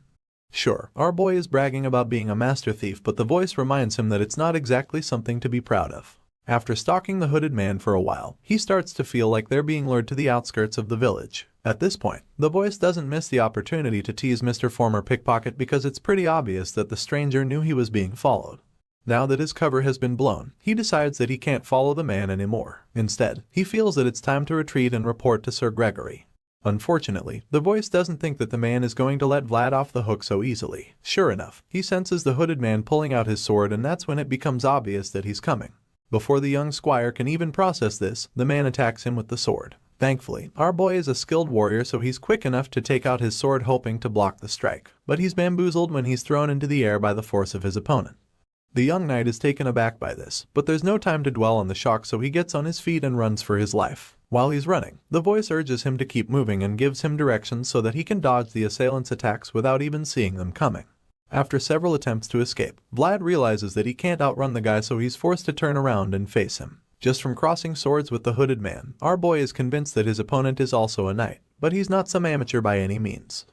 A: Sure, our boy is bragging about being a master thief, but the voice reminds him that it's not exactly something to be proud of. After stalking the hooded man for a while, he starts to feel like they're being lured to the outskirts of the village. At this point, the voice doesn't miss the opportunity to tease Mr. Former Pickpocket because it's pretty obvious that the stranger knew he was being followed. Now that his cover has been blown, he decides that he can't follow the man anymore. Instead, he feels that it's time to retreat and report to Sir Gregory. Unfortunately, the voice doesn't think that the man is going to let Vlad off the hook so easily. Sure enough, he senses the hooded man pulling out his sword, and that's when it becomes obvious that he's coming. Before the young squire can even process this, the man attacks him with the sword. Thankfully, our boy is a skilled warrior, so he's quick enough to take out his sword hoping to block the strike, but he's bamboozled when he's thrown into the air by the force of his opponent. The young knight is taken aback by this, but there's no time to dwell on the shock, so he gets on his feet and runs for his life. While he's running, the voice urges him to keep moving and gives him directions so that he can dodge the assailants' attacks without even seeing them coming. After several attempts to escape, Vlad realizes that he can't outrun the guy, so he's forced to turn around and face him. Just from crossing swords with the hooded man, our boy is convinced that his opponent is also a knight, but he's not some amateur by any means.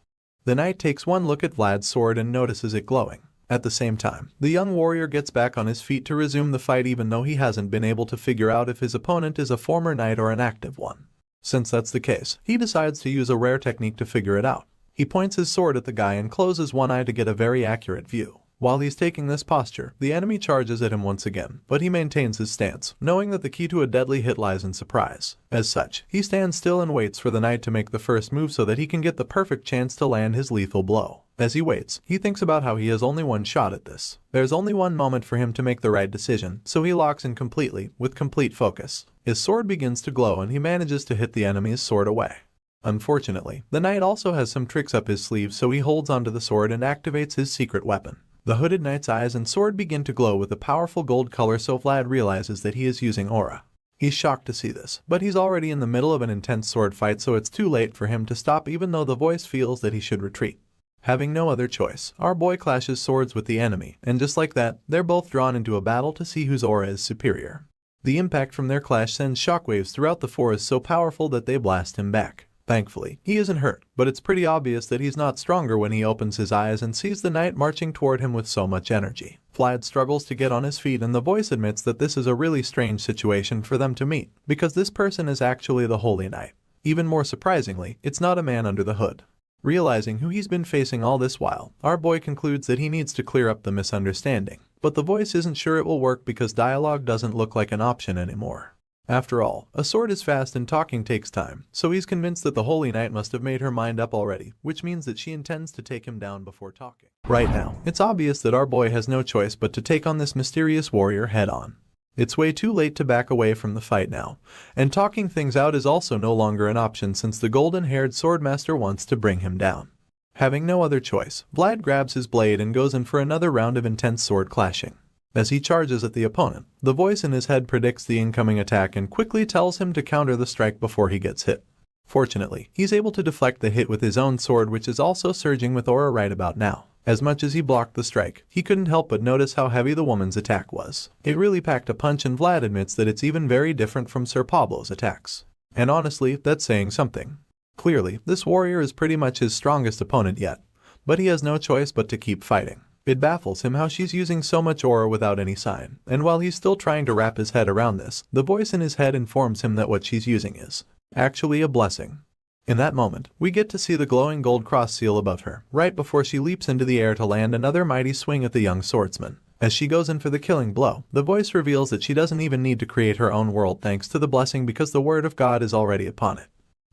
A: The knight takes one look at Vlad's sword and notices it glowing. At the same time, the young warrior gets back on his feet to resume the fight, even though he hasn't been able to figure out if his opponent is a former knight or an active one. Since that's the case, he decides to use a rare technique to figure it out. He points his sword at the guy and closes one eye to get a very accurate view. While he's taking this posture, the enemy charges at him once again, but he maintains his stance, knowing that the key to a deadly hit lies in surprise. As such, he stands still and waits for the knight to make the first move so that he can get the perfect chance to land his lethal blow. As he waits, he thinks about how he has only one shot at this. There's only one moment for him to make the right decision, so he locks in completely, with complete focus. His sword begins to glow and he manages to hit the enemy's sword away. Unfortunately, the knight also has some tricks up his sleeve, so he holds onto the sword and activates his secret weapon. The hooded knight's eyes and sword begin to glow with a powerful gold color, so Vlad realizes that he is using aura. He's shocked to see this, but he's already in the middle of an intense sword fight, so it's too late for him to stop even though the voice feels that he should retreat. Having no other choice, our boy clashes swords with the enemy, and just like that, they're both drawn into a battle to see whose aura is superior. The impact from their clash sends shockwaves throughout the forest so powerful that they blast him back. Thankfully, he isn't hurt, but it's pretty obvious that he's not stronger when he opens his eyes and sees the knight marching toward him with so much energy. Vlad struggles to get on his feet and the voice admits that this is a really strange situation for them to meet, because this person is actually the Holy Knight. Even more surprisingly, it's not a man under the hood. Realizing who he's been facing all this while, our boy concludes that he needs to clear up the misunderstanding, but the voice isn't sure it will work because dialogue doesn't look like an option anymore. After all, a sword is fast and talking takes time, so he's convinced that the Holy Knight must have made her mind up already, which means that she intends to take him down before talking. Right now, it's obvious that our boy has no choice but to take on this mysterious warrior head-on. It's way too late to back away from the fight now, and talking things out is also no longer an option since the golden-haired swordmaster wants to bring him down. Having no other choice, Vlad grabs his blade and goes in for another round of intense sword clashing. As he charges at the opponent, the voice in his head predicts the incoming attack and quickly tells him to counter the strike before he gets hit. Fortunately, he's able to deflect the hit with his own sword, which is also surging with aura right about now. As much as he blocked the strike, he couldn't help but notice how heavy the woman's attack was. It really packed a punch, and Vlad admits that it's even very different from Sir Pablo's attacks. And honestly, that's saying something. Clearly, this warrior is pretty much his strongest opponent yet, but he has no choice but to keep fighting. It baffles him how she's using so much aura without any sign, and while he's still trying to wrap his head around this, the voice in his head informs him that what she's using is actually a blessing. In that moment, we get to see the glowing gold cross seal above her, right before she leaps into the air to land another mighty swing at the young swordsman. As she goes in for the killing blow, the voice reveals that she doesn't even need to create her own world thanks to the blessing because the word of God is already upon it.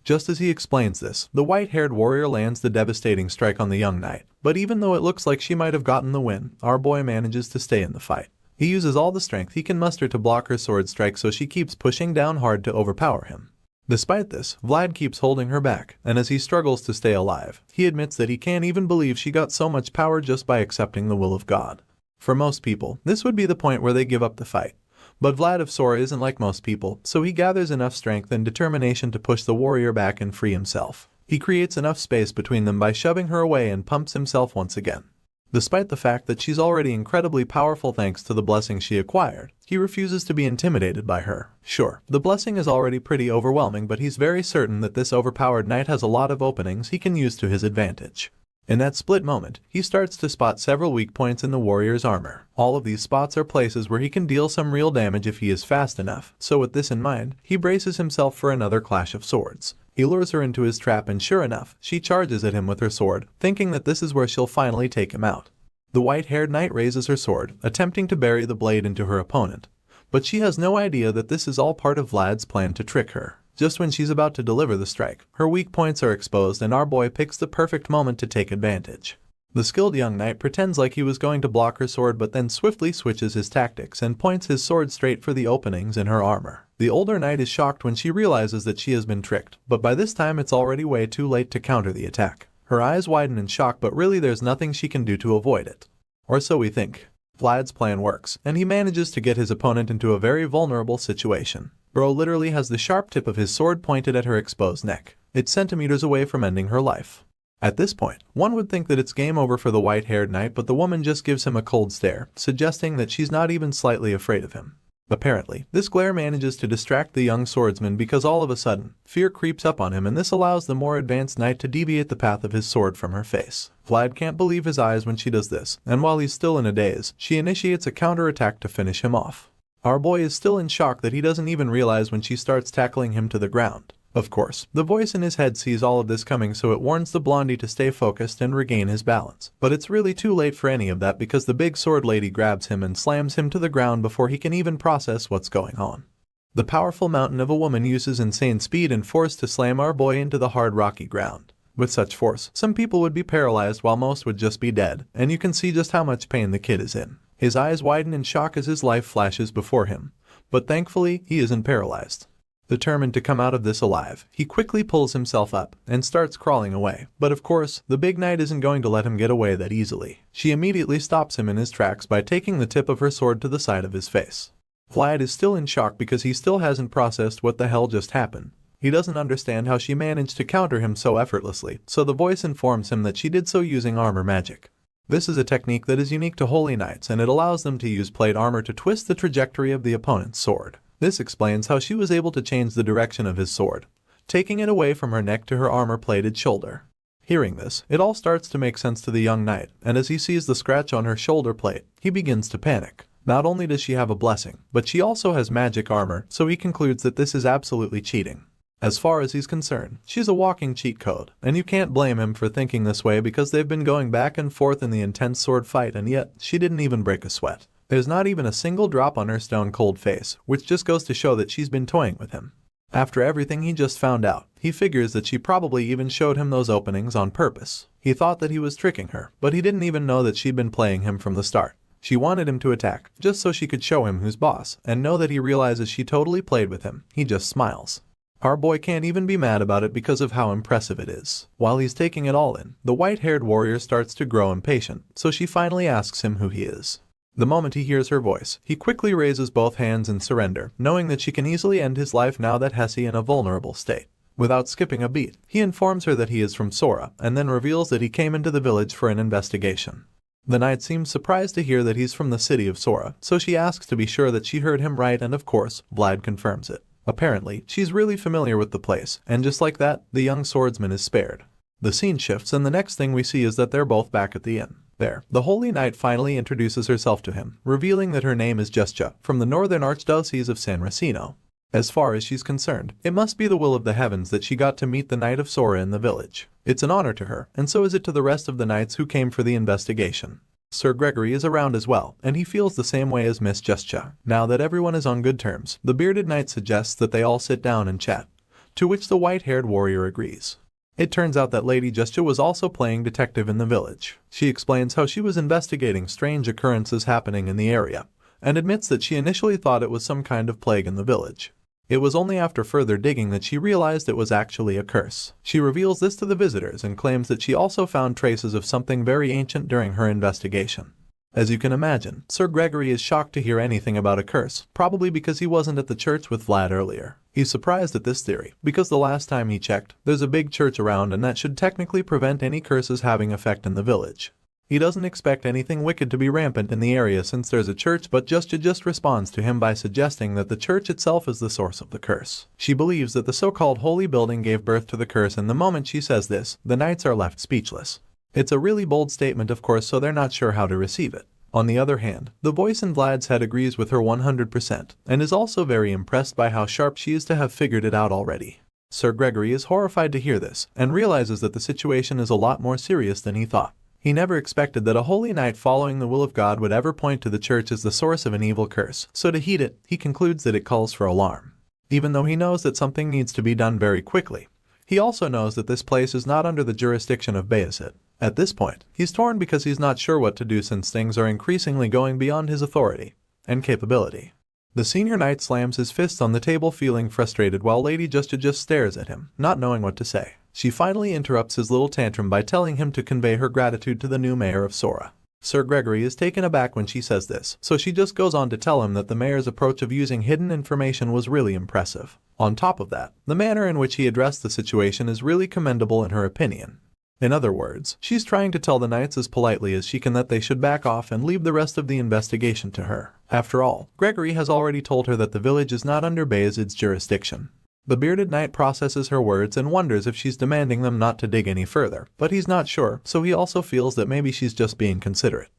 A: Just as he explains this, the white-haired warrior lands the devastating strike on the young knight, but even though it looks like she might have gotten the win, our boy manages to stay in the fight. He uses all the strength he can muster to block her sword strike, so she keeps pushing down hard to overpower him. Despite this, Vlad keeps holding her back, and as he struggles to stay alive, he admits that he can't even believe she got so much power just by accepting the will of God. For most people, this would be the point where they give up the fight. But Vlad of Sora isn't like most people, so he gathers enough strength and determination to push the warrior back and free himself. He creates enough space between them by shoving her away and pumps himself once again. Despite the fact that she's already incredibly powerful thanks to the blessing she acquired, he refuses to be intimidated by her. Sure, the blessing is already pretty overwhelming, but he's very certain that this overpowered knight has a lot of openings he can use to his advantage. In that split moment, he starts to spot several weak points in the warrior's armor. All of these spots are places where he can deal some real damage if he is fast enough, so with this in mind, he braces himself for another clash of swords. He lures her into his trap and sure enough, she charges at him with her sword, thinking that this is where she'll finally take him out. The white-haired knight raises her sword, attempting to bury the blade into her opponent, but she has no idea that this is all part of Vlad's plan to trick her. Just when she's about to deliver the strike, her weak points are exposed and our boy picks the perfect moment to take advantage. The skilled young knight pretends like he was going to block her sword, but then swiftly switches his tactics and points his sword straight for the openings in her armor. The older knight is shocked when she realizes that she has been tricked, but by this time it's already way too late to counter the attack. Her eyes widen in shock, but really there's nothing she can do to avoid it. Or so we think. Vlad's plan works, and he manages to get his opponent into a very vulnerable situation. Bro literally has the sharp tip of his sword pointed at her exposed neck. It's centimeters away from ending her life. At this point, one would think that it's game over for the white-haired knight, but the woman just gives him a cold stare, suggesting that she's not even slightly afraid of him. Apparently, this glare manages to distract the young swordsman because all of a sudden, fear creeps up on him, and this allows the more advanced knight to deviate the path of his sword from her face. Vlad can't believe his eyes when she does this, and while he's still in a daze, she initiates a counterattack to finish him off. Our boy is still in shock that he doesn't even realize when she starts tackling him to the ground. Of course, the voice in his head sees all of this coming, so it warns the blondie to stay focused and regain his balance. But it's really too late for any of that because the big sword lady grabs him and slams him to the ground before he can even process what's going on. The powerful mountain of a woman uses insane speed and force to slam our boy into the hard rocky ground. With such force, some people would be paralyzed while most would just be dead, and you can see just how much pain the kid is in. His eyes widen in shock as his life flashes before him, but thankfully he isn't paralyzed. Determined to come out of this alive, he quickly pulls himself up and starts crawling away. But of course, the big knight isn't going to let him get away that easily. She immediately stops him in his tracks by taking the tip of her sword to the side of his face. Vlad is still in shock because he still hasn't processed what the hell just happened. He doesn't understand how she managed to counter him so effortlessly, so the voice informs him that she did so using armor magic. This is a technique that is unique to holy knights, and it allows them to use plate armor to twist the trajectory of the opponent's sword. This explains how she was able to change the direction of his sword, taking it away from her neck to her armor-plated shoulder. Hearing this, it all starts to make sense to the young knight, and as he sees the scratch on her shoulder plate, he begins to panic. Not only does she have a blessing, but she also has magic armor, so he concludes that this is absolutely cheating. As far as he's concerned, she's a walking cheat code, and you can't blame him for thinking this way because they've been going back and forth in the intense sword fight, and yet she didn't even break a sweat. There's not even a single drop on her stone-cold face, which just goes to show that she's been toying with him. After everything he just found out, he figures that she probably even showed him those openings on purpose. He thought that he was tricking her, but he didn't even know that she'd been playing him from the start. She wanted him to attack, just so she could show him who's boss, and know that he realizes she totally played with him. He just smiles. Our boy can't even be mad about it because of how impressive it is. While he's taking it all in, the white-haired warrior starts to grow impatient, so she finally asks him who he is. The moment he hears her voice, he quickly raises both hands in surrender, knowing that she can easily end his life now that he's in a vulnerable state. Without skipping a beat, he informs her that he is from Sora, and then reveals that he came into the village for an investigation. The knight seems surprised to hear that he's from the city of Sora, so she asks to be sure that she heard him right, and of course, Vlad confirms it. Apparently, she's really familiar with the place, and just like that, the young swordsman is spared. The scene shifts, and the next thing we see is that they're both back at the inn. There, the Holy Knight finally introduces herself to him, revealing that her name is Justia, from the Northern Archdiocese of San Racino. As far as she's concerned, it must be the will of the heavens that she got to meet the Knight of Sora in the village. It's an honor to her, and so is it to the rest of the knights who came for the investigation. Sir Gregory is around as well, and he feels the same way as Miss Justia. Now that everyone is on good terms, the bearded knight suggests that they all sit down and chat, to which the white-haired warrior agrees. It turns out that Lady Justia was also playing detective in the village. She explains how she was investigating strange occurrences happening in the area, and admits that she initially thought it was some kind of plague in the village. It was only after further digging that she realized it was actually a curse. She reveals this to the visitors and claims that she also found traces of something very ancient during her investigation. As you can imagine, Sir Gregory is shocked to hear anything about a curse, probably because he wasn't at the church with Vlad earlier. He's surprised at this theory, because the last time he checked, there's a big church around and that should technically prevent any curses having effect in the village. He doesn't expect anything wicked to be rampant in the area since there's a church, but Justia just responds to him by suggesting that the church itself is the source of the curse. She believes that the so-called holy building gave birth to the curse, and the moment she says this, the knights are left speechless. It's a really bold statement, of course, so they're not sure how to receive it. On the other hand, the voice in Vlad's head agrees with her 100%, and is also very impressed by how sharp she is to have figured it out already. Sir Gregory is horrified to hear this, and realizes that the situation is a lot more serious than he thought. He never expected that a holy knight following the will of God would ever point to the church as the source of an evil curse, so to heed it, he concludes that it calls for alarm. Even though he knows that something needs to be done very quickly, he also knows that this place is not under the jurisdiction of Bayezid. At this point, he's torn because he's not sure what to do since things are increasingly going beyond his authority and capability. The senior knight slams his fists on the table, feeling frustrated, while Lady Justia just stares at him, not knowing what to say. She finally interrupts his little tantrum by telling him to convey her gratitude to the new mayor of Sora. Sir Gregory is taken aback when she says this, so she just goes on to tell him that the mayor's approach of using hidden information was really impressive. On top of that, the manner in which he addressed the situation is really commendable in her opinion. In other words, she's trying to tell the knights as politely as she can that they should back off and leave the rest of the investigation to her. After all, Gregory has already told her that the village is not under Bayezid's jurisdiction. The bearded knight processes her words and wonders if she's demanding them not to dig any further, but he's not sure, so he also feels that maybe she's just being considerate.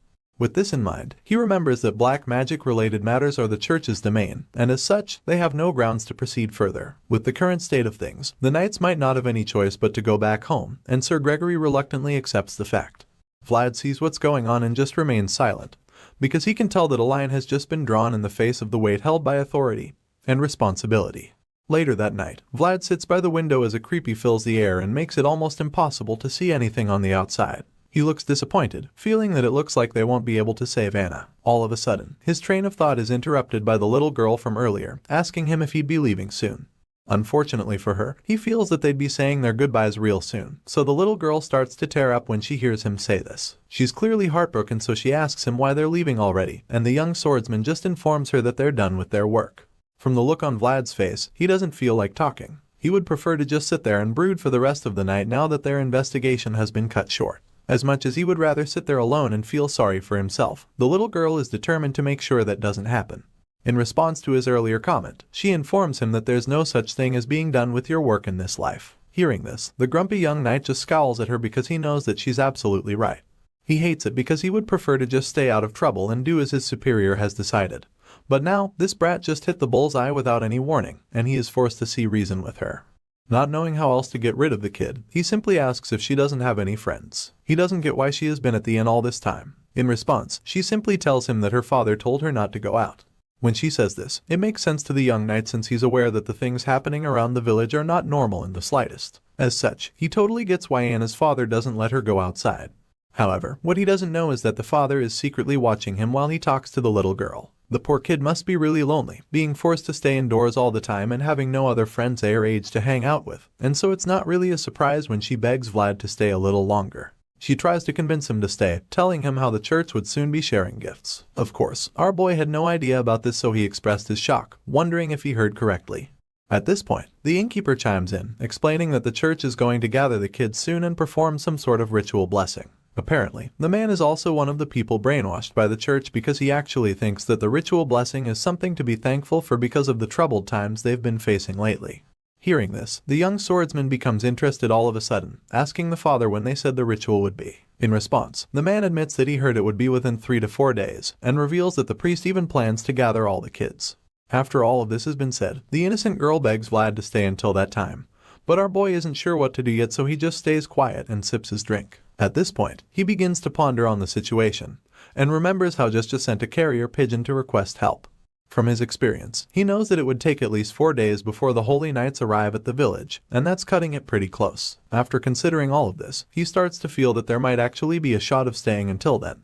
A: With this in mind, he remembers that black magic-related matters are the church's domain, and as such, they have no grounds to proceed further. With the current state of things, the knights might not have any choice but to go back home, and Sir Gregory reluctantly accepts the fact. Vlad sees what's going on and just remains silent, because he can tell that a line has just been drawn in the face of the weight held by authority and responsibility. Later that night, Vlad sits by the window as a creepy fills the air and makes it almost impossible to see anything on the outside. He looks disappointed, feeling that it looks like they won't be able to save Anna. All of a sudden, his train of thought is interrupted by the little girl from earlier, asking him if he'd be leaving soon. Unfortunately for her, he feels that they'd be saying their goodbyes real soon, so the little girl starts to tear up when she hears him say this. She's clearly heartbroken, so she asks him why they're leaving already, and the young swordsman just informs her that they're done with their work. From the look on Vlad's face, he doesn't feel like talking. He would prefer to just sit there and brood for the rest of the night now that their investigation has been cut short. As much as he would rather sit there alone and feel sorry for himself, the little girl is determined to make sure that doesn't happen. In response to his earlier comment, she informs him that there's no such thing as being done with your work in this life. Hearing this, the grumpy young knight just scowls at her because he knows that she's absolutely right. He hates it because he would prefer to just stay out of trouble and do as his superior has decided. But now, this brat just hit the bullseye without any warning, and he is forced to see reason with her. Not knowing how else to get rid of the kid, he simply asks if she doesn't have any friends. He doesn't get why she has been at the inn all this time. In response, she simply tells him that her father told her not to go out. When she says this, it makes sense to the young knight since he's aware that the things happening around the village are not normal in the slightest. As such, he totally gets why Anna's father doesn't let her go outside. However, what he doesn't know is that the father is secretly watching him while he talks to the little girl. The poor kid must be really lonely, being forced to stay indoors all the time and having no other friends her age to hang out with, and so it's not really a surprise when she begs Vlad to stay a little longer. She tries to convince him to stay, telling him how the church would soon be sharing gifts. Of course, our boy had no idea about this, so he expressed his shock, wondering if he heard correctly. At this point, the innkeeper chimes in, explaining that the church is going to gather the kids soon and perform some sort of ritual blessing. Apparently, the man is also one of the people brainwashed by the church because he actually thinks that the ritual blessing is something to be thankful for because of the troubled times they've been facing lately. Hearing this, the young swordsman becomes interested all of a sudden, asking the father when they said the ritual would be. In response, the man admits that he heard it would be within 3 to 4 days, and reveals that the priest even plans to gather all the kids. After all of this has been said, the innocent girl begs Vlad to stay until that time. But our boy isn't sure what to do yet, so he just stays quiet and sips his drink. At this point, he begins to ponder on the situation, and remembers how just sent a carrier pigeon to request help. From his experience, he knows that it would take at least 4 days before the holy knights arrive at the village, and that's cutting it pretty close. After considering all of this, he starts to feel that there might actually be a shot of staying until then.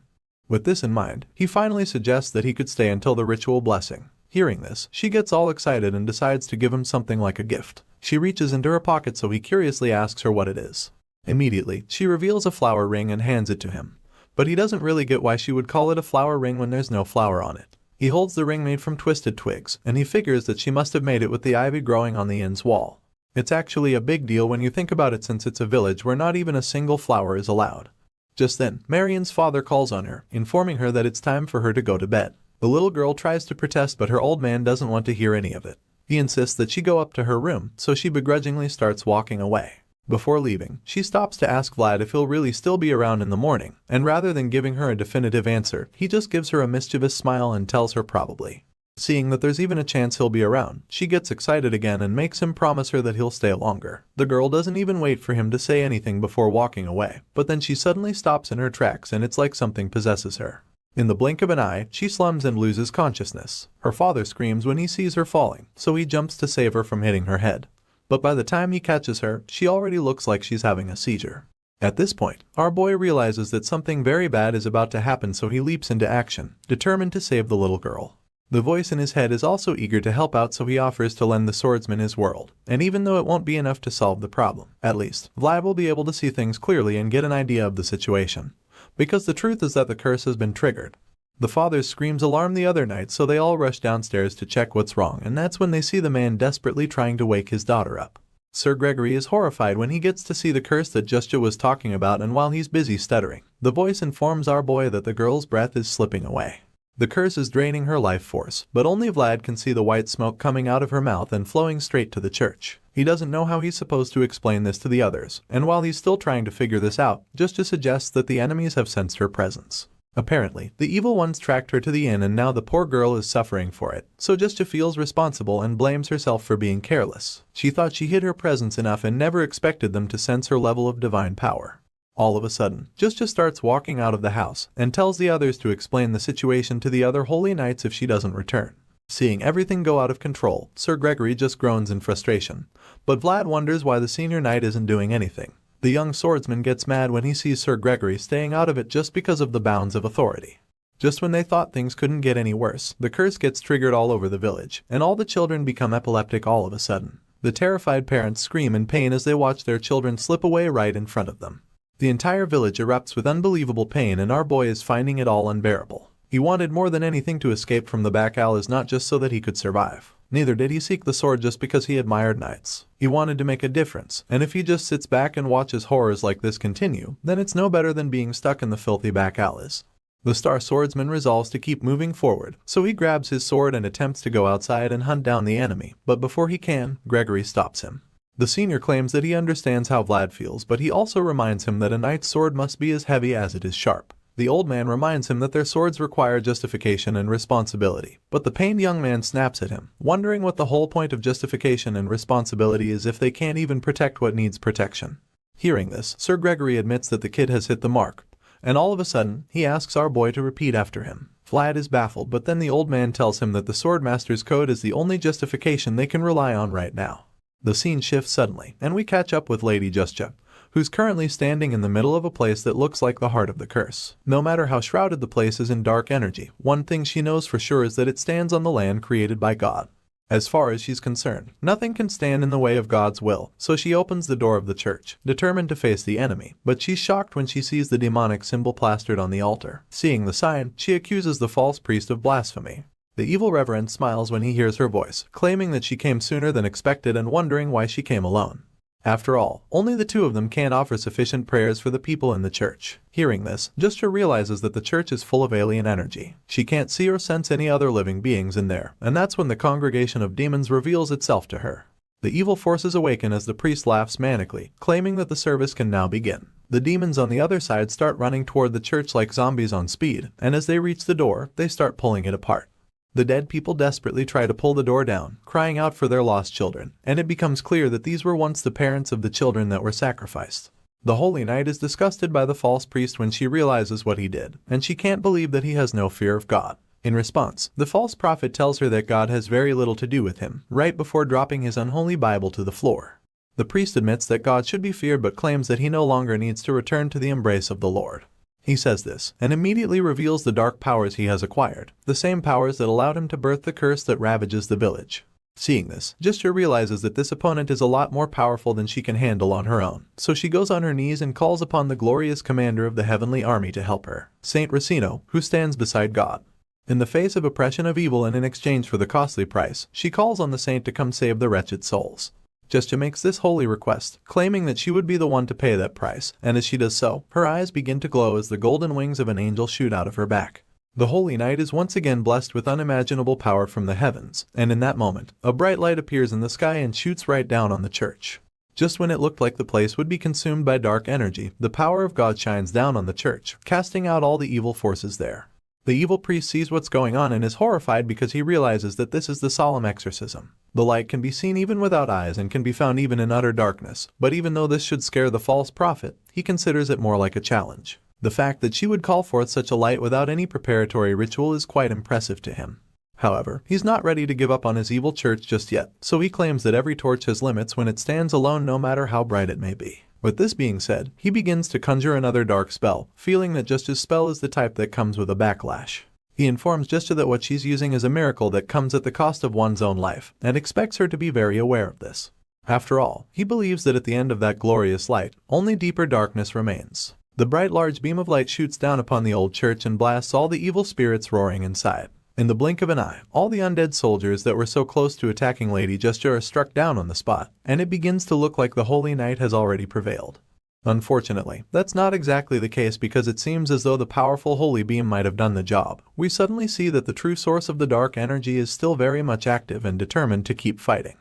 A: With this in mind, he finally suggests that he could stay until the ritual blessing. Hearing this, she gets all excited and decides to give him something like a gift. She reaches into her pocket, so he curiously asks her what it is. Immediately, she reveals a flower ring and hands it to him. But he doesn't really get why she would call it a flower ring when there's no flower on it. He holds the ring made from twisted twigs, and he figures that she must have made it with the ivy growing on the inn's wall. It's actually a big deal when you think about it, since it's a village where not even a single flower is allowed. Just then, Marion's father calls on her, informing her that it's time for her to go to bed. The little girl tries to protest, but her old man doesn't want to hear any of it. He insists that she go up to her room, so she begrudgingly starts walking away. Before leaving, she stops to ask Vlad if he'll really still be around in the morning, and rather than giving her a definitive answer, he just gives her a mischievous smile and tells her probably. Seeing that there's even a chance he'll be around, she gets excited again and makes him promise her that he'll stay longer. The girl doesn't even wait for him to say anything before walking away, but then she suddenly stops in her tracks and it's like something possesses her. In the blink of an eye, she slumbers and loses consciousness. Her father screams when he sees her falling, so he jumps to save her from hitting her head. But by the time he catches her, she already looks like she's having a seizure. At this point, our boy realizes that something very bad is about to happen, so he leaps into action, determined to save the little girl. The voice in his head is also eager to help out, so he offers to lend the swordsman his world, and even though it won't be enough to solve the problem, at least, Vlad will be able to see things clearly and get an idea of the situation. Because the truth is that the curse has been triggered. The father's screams alarm the other knights, so they all rush downstairs to check what's wrong, and that's when they see the man desperately trying to wake his daughter up. Sir Gregory is horrified when he gets to see the curse that Justia was talking about, and while he's busy stuttering, the voice informs our boy that the girl's breath is slipping away. The curse is draining her life force, but only Vlad can see the white smoke coming out of her mouth and flowing straight to the church. He doesn't know how he's supposed to explain this to the others, and while he's still trying to figure this out, Justia suggests that the enemies have sensed her presence. Apparently, the evil ones tracked her to the inn and now the poor girl is suffering for it, so Justia feels responsible and blames herself for being careless. She thought she hid her presence enough and never expected them to sense her level of divine power. All of a sudden, Justia starts walking out of the house and tells the others to explain the situation to the other holy knights if she doesn't return. Seeing everything go out of control, Sir Gregory just groans in frustration, but Vlad wonders why the senior knight isn't doing anything. The young swordsman gets mad when he sees Sir Gregory staying out of it just because of the bounds of authority. Just when they thought things couldn't get any worse, the curse gets triggered all over the village, and all the children become epileptic all of a sudden. The terrified parents scream in pain as they watch their children slip away right in front of them. The entire village erupts with unbelievable pain and our boy is finding it all unbearable. He wanted more than anything to escape from the back alleys, not just so that he could survive. Neither did he seek the sword just because he admired knights. He wanted to make a difference, and if he just sits back and watches horrors like this continue, then it's no better than being stuck in the filthy back alleys. The star swordsman resolves to keep moving forward, so he grabs his sword and attempts to go outside and hunt down the enemy, but before he can, Gregory stops him. The senior claims that he understands how Vlad feels, but he also reminds him that a knight's sword must be as heavy as it is sharp. The old man reminds him that their swords require justification and responsibility, but the pained young man snaps at him, wondering what the whole point of justification and responsibility is if they can't even protect what needs protection. Hearing this, Sir Gregory admits that the kid has hit the mark, and all of a sudden, he asks our boy to repeat after him. Vlad is baffled, but then the old man tells him that the Swordmaster's code is the only justification they can rely on right now. The scene shifts suddenly, and we catch up with Lady Justia, who's currently standing in the middle of a place that looks like the heart of the curse. No matter how shrouded the place is in dark energy, one thing she knows for sure is that it stands on the land created by God. As far as she's concerned, nothing can stand in the way of God's will, so she opens the door of the church, determined to face the enemy, but she's shocked when she sees the demonic symbol plastered on the altar. Seeing the sign, she accuses the false priest of blasphemy. The evil reverend smiles when he hears her voice, claiming that she came sooner than expected and wondering why she came alone. After all, only the two of them can't offer sufficient prayers for the people in the church. Hearing this, Justia realizes that the church is full of alien energy. She can't see or sense any other living beings in there, and that's when the congregation of demons reveals itself to her. The evil forces awaken as the priest laughs manically, claiming that the service can now begin. The demons on the other side start running toward the church like zombies on speed, and as they reach the door, they start pulling it apart. The dead people desperately try to pull the door down, crying out for their lost children, and it becomes clear that these were once the parents of the children that were sacrificed. The Holy Knight is disgusted by the false priest when she realizes what he did, and she can't believe that he has no fear of God. In response, the false prophet tells her that God has very little to do with him, right before dropping his unholy Bible to the floor. The priest admits that God should be feared but claims that he no longer needs to return to the embrace of the Lord. He says this, and immediately reveals the dark powers he has acquired, the same powers that allowed him to birth the curse that ravages the village. Seeing this, Justia realizes that this opponent is a lot more powerful than she can handle on her own, so she goes on her knees and calls upon the glorious commander of the heavenly army to help her, Saint Racino, who stands beside God. In the face of oppression of evil and in exchange for the costly price, she calls on the saint to come save the wretched souls. Justia makes this holy request, claiming that she would be the one to pay that price, and as she does so, her eyes begin to glow as the golden wings of an angel shoot out of her back. The Holy Knight is once again blessed with unimaginable power from the heavens, and in that moment, a bright light appears in the sky and shoots right down on the church. Just when it looked like the place would be consumed by dark energy, the power of God shines down on the church, casting out all the evil forces there. The evil priest sees what's going on and is horrified because he realizes that this is the solemn exorcism. The light can be seen even without eyes and can be found even in utter darkness, but even though this should scare the false prophet, he considers it more like a challenge. The fact that she would call forth such a light without any preparatory ritual is quite impressive to him. However, he's not ready to give up on his evil church just yet, so he claims that every torch has limits when it stands alone no matter how bright it may be. With this being said, he begins to conjure another dark spell, feeling that Justia's spell is the type that comes with a backlash. He informs Justia that what she's using is a miracle that comes at the cost of one's own life, and expects her to be very aware of this. After all, he believes that at the end of that glorious light, only deeper darkness remains. The bright large beam of light shoots down upon the old church and blasts all the evil spirits roaring inside. In the blink of an eye, all the undead soldiers that were so close to attacking Lady Justia are struck down on the spot, and it begins to look like the Holy Knight has already prevailed. Unfortunately, that's not exactly the case because it seems as though the powerful holy beam might have done the job. We suddenly see that the true source of the dark energy is still very much active and determined to keep fighting.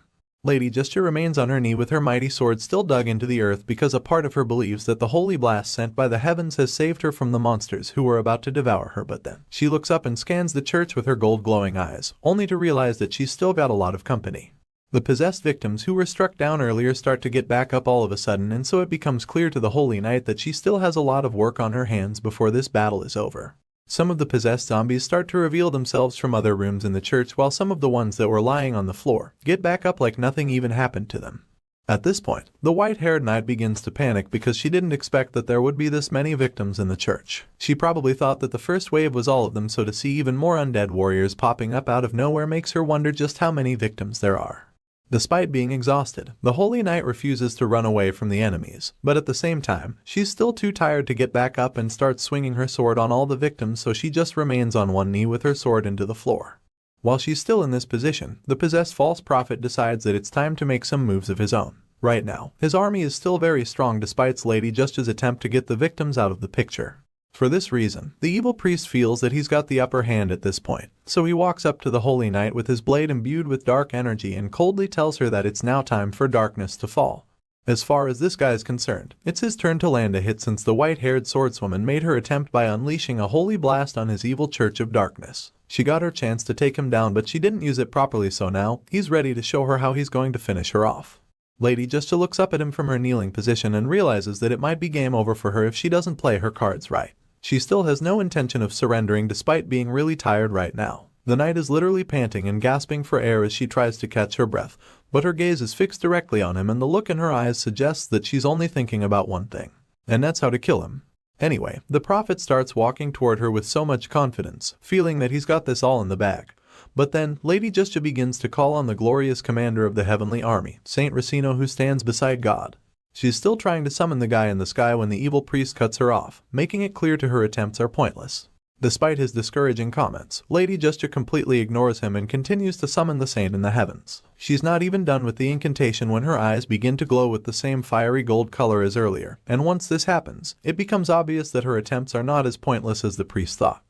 A: Lady Gesture remains on her knee with her mighty sword still dug into the earth because a part of her believes that the holy blast sent by the heavens has saved her from the monsters who were about to devour her. But then, she looks up and scans the church with her gold glowing eyes, only to realize that she's still got a lot of company. The possessed victims who were struck down earlier start to get back up all of a sudden, and so it becomes clear to the Holy Knight that she still has a lot of work on her hands before this battle is over. Some of the possessed zombies start to reveal themselves from other rooms in the church, while some of the ones that were lying on the floor get back up like nothing even happened to them. At this point, the white-haired knight begins to panic because she didn't expect that there would be this many victims in the church. She probably thought that the first wave was all of them, so to see even more undead warriors popping up out of nowhere makes her wonder just how many victims there are. Despite being exhausted, the Holy Knight refuses to run away from the enemies, but at the same time, she's still too tired to get back up and start swinging her sword on all the victims, so she just remains on one knee with her sword into the floor. While she's still in this position, the possessed false prophet decides that it's time to make some moves of his own. Right now, his army is still very strong despite Lady Justice's attempt to get the victims out of the picture. For this reason, the evil priest feels that he's got the upper hand at this point, so he walks up to the Holy Knight with his blade imbued with dark energy and coldly tells her that it's now time for darkness to fall. As far as this guy is concerned, it's his turn to land a hit since the white-haired swordswoman made her attempt by unleashing a holy blast on his evil Church of Darkness. She got her chance to take him down, but she didn't use it properly, so now he's ready to show her how he's going to finish her off. Lady Justice looks up at him from her kneeling position and realizes that it might be game over for her if she doesn't play her cards right. She still has no intention of surrendering despite being really tired right now. The knight is literally panting and gasping for air as she tries to catch her breath, but her gaze is fixed directly on him and the look in her eyes suggests that she's only thinking about one thing, and that's how to kill him. Anyway, the prophet starts walking toward her with so much confidence, feeling that he's got this all in the bag. But then, Lady Justice begins to call on the glorious commander of the heavenly army, Saint Racino, who stands beside God. She's still trying to summon the guy in the sky when the evil priest cuts her off, making it clear to her attempts are pointless. Despite his discouraging comments, Lady Justice completely ignores him and continues to summon the saint in the heavens. She's not even done with the incantation when her eyes begin to glow with the same fiery gold color as earlier, and once this happens, it becomes obvious that her attempts are not as pointless as the priest thought.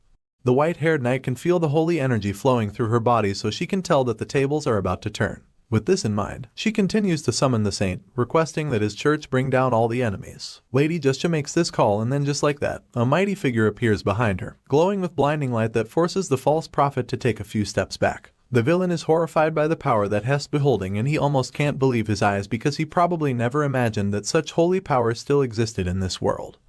A: The white-haired knight can feel the holy energy flowing through her body, so she can tell that the tables are about to turn. With this in mind, she continues to summon the saint, requesting that his church bring down all the enemies. Lady Justice makes this call, and then just like that, a mighty figure appears behind her, glowing with blinding light that forces the false prophet to take a few steps back. The villain is horrified by the power that Hest's beholding, and he almost can't believe his eyes because he probably never imagined that such holy power still existed in this world.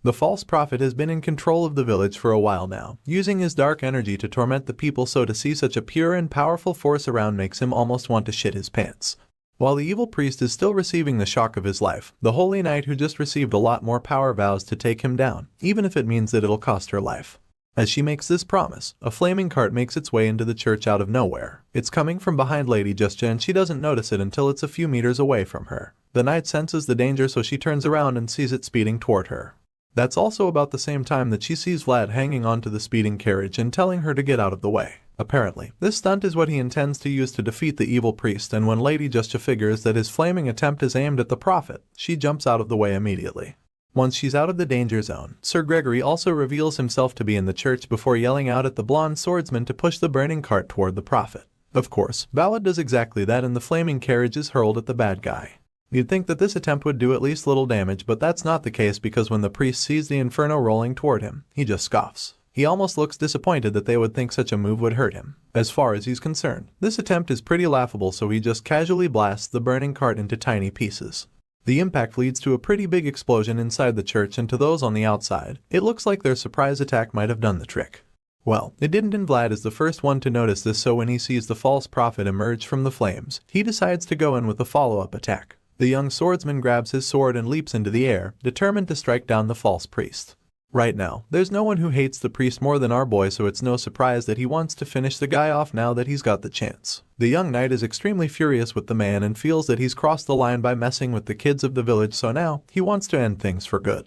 A: The false prophet has been in control of the village for a while now, using his dark energy to torment the people, so to see such a pure and powerful force around makes him almost want to shit his pants. While the evil priest is still receiving the shock of his life, the holy knight who just received a lot more power vows to take him down, even if it means that it'll cost her life. As she makes this promise, a flaming cart makes its way into the church out of nowhere. It's coming from behind Lady Justice and she doesn't notice it until it's a few meters away from her. The knight senses the danger, so she turns around and sees it speeding toward her. That's also about the same time that she sees Vlad hanging onto the speeding carriage and telling her to get out of the way. Apparently, this stunt is what he intends to use to defeat the evil priest, and when Lady Justice figures that his flaming attempt is aimed at the prophet, she jumps out of the way immediately. Once she's out of the danger zone, Sir Gregory also reveals himself to be in the church before yelling out at the blonde swordsman to push the burning cart toward the prophet. Of course, Ballad does exactly that and the flaming carriage is hurled at the bad guy. You'd think that this attempt would do at least little damage, but that's not the case because when the priest sees the inferno rolling toward him, he just scoffs. He almost looks disappointed that they would think such a move would hurt him. As far as he's concerned, this attempt is pretty laughable, so he just casually blasts the burning cart into tiny pieces. The impact leads to a pretty big explosion inside the church, and to those on the outside, it looks like their surprise attack might have done the trick. Well, it didn't, and Vlad is the first one to notice this, so when he sees the false prophet emerge from the flames, he decides to go in with a follow-up attack. The young swordsman grabs his sword and leaps into the air, determined to strike down the false priest. Right now, there's no one who hates the priest more than our boy, so it's no surprise that he wants to finish the guy off now that he's got the chance. The young knight is extremely furious with the man and feels that he's crossed the line by messing with the kids of the village, so now he wants to end things for good.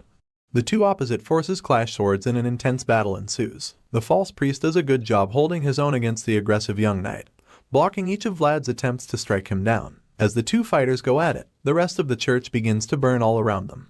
A: The two opposite forces clash swords and an intense battle ensues. The false priest does a good job holding his own against the aggressive young knight, blocking each of Vlad's attempts to strike him down. As the two fighters go at it, the rest of the church begins to burn all around them.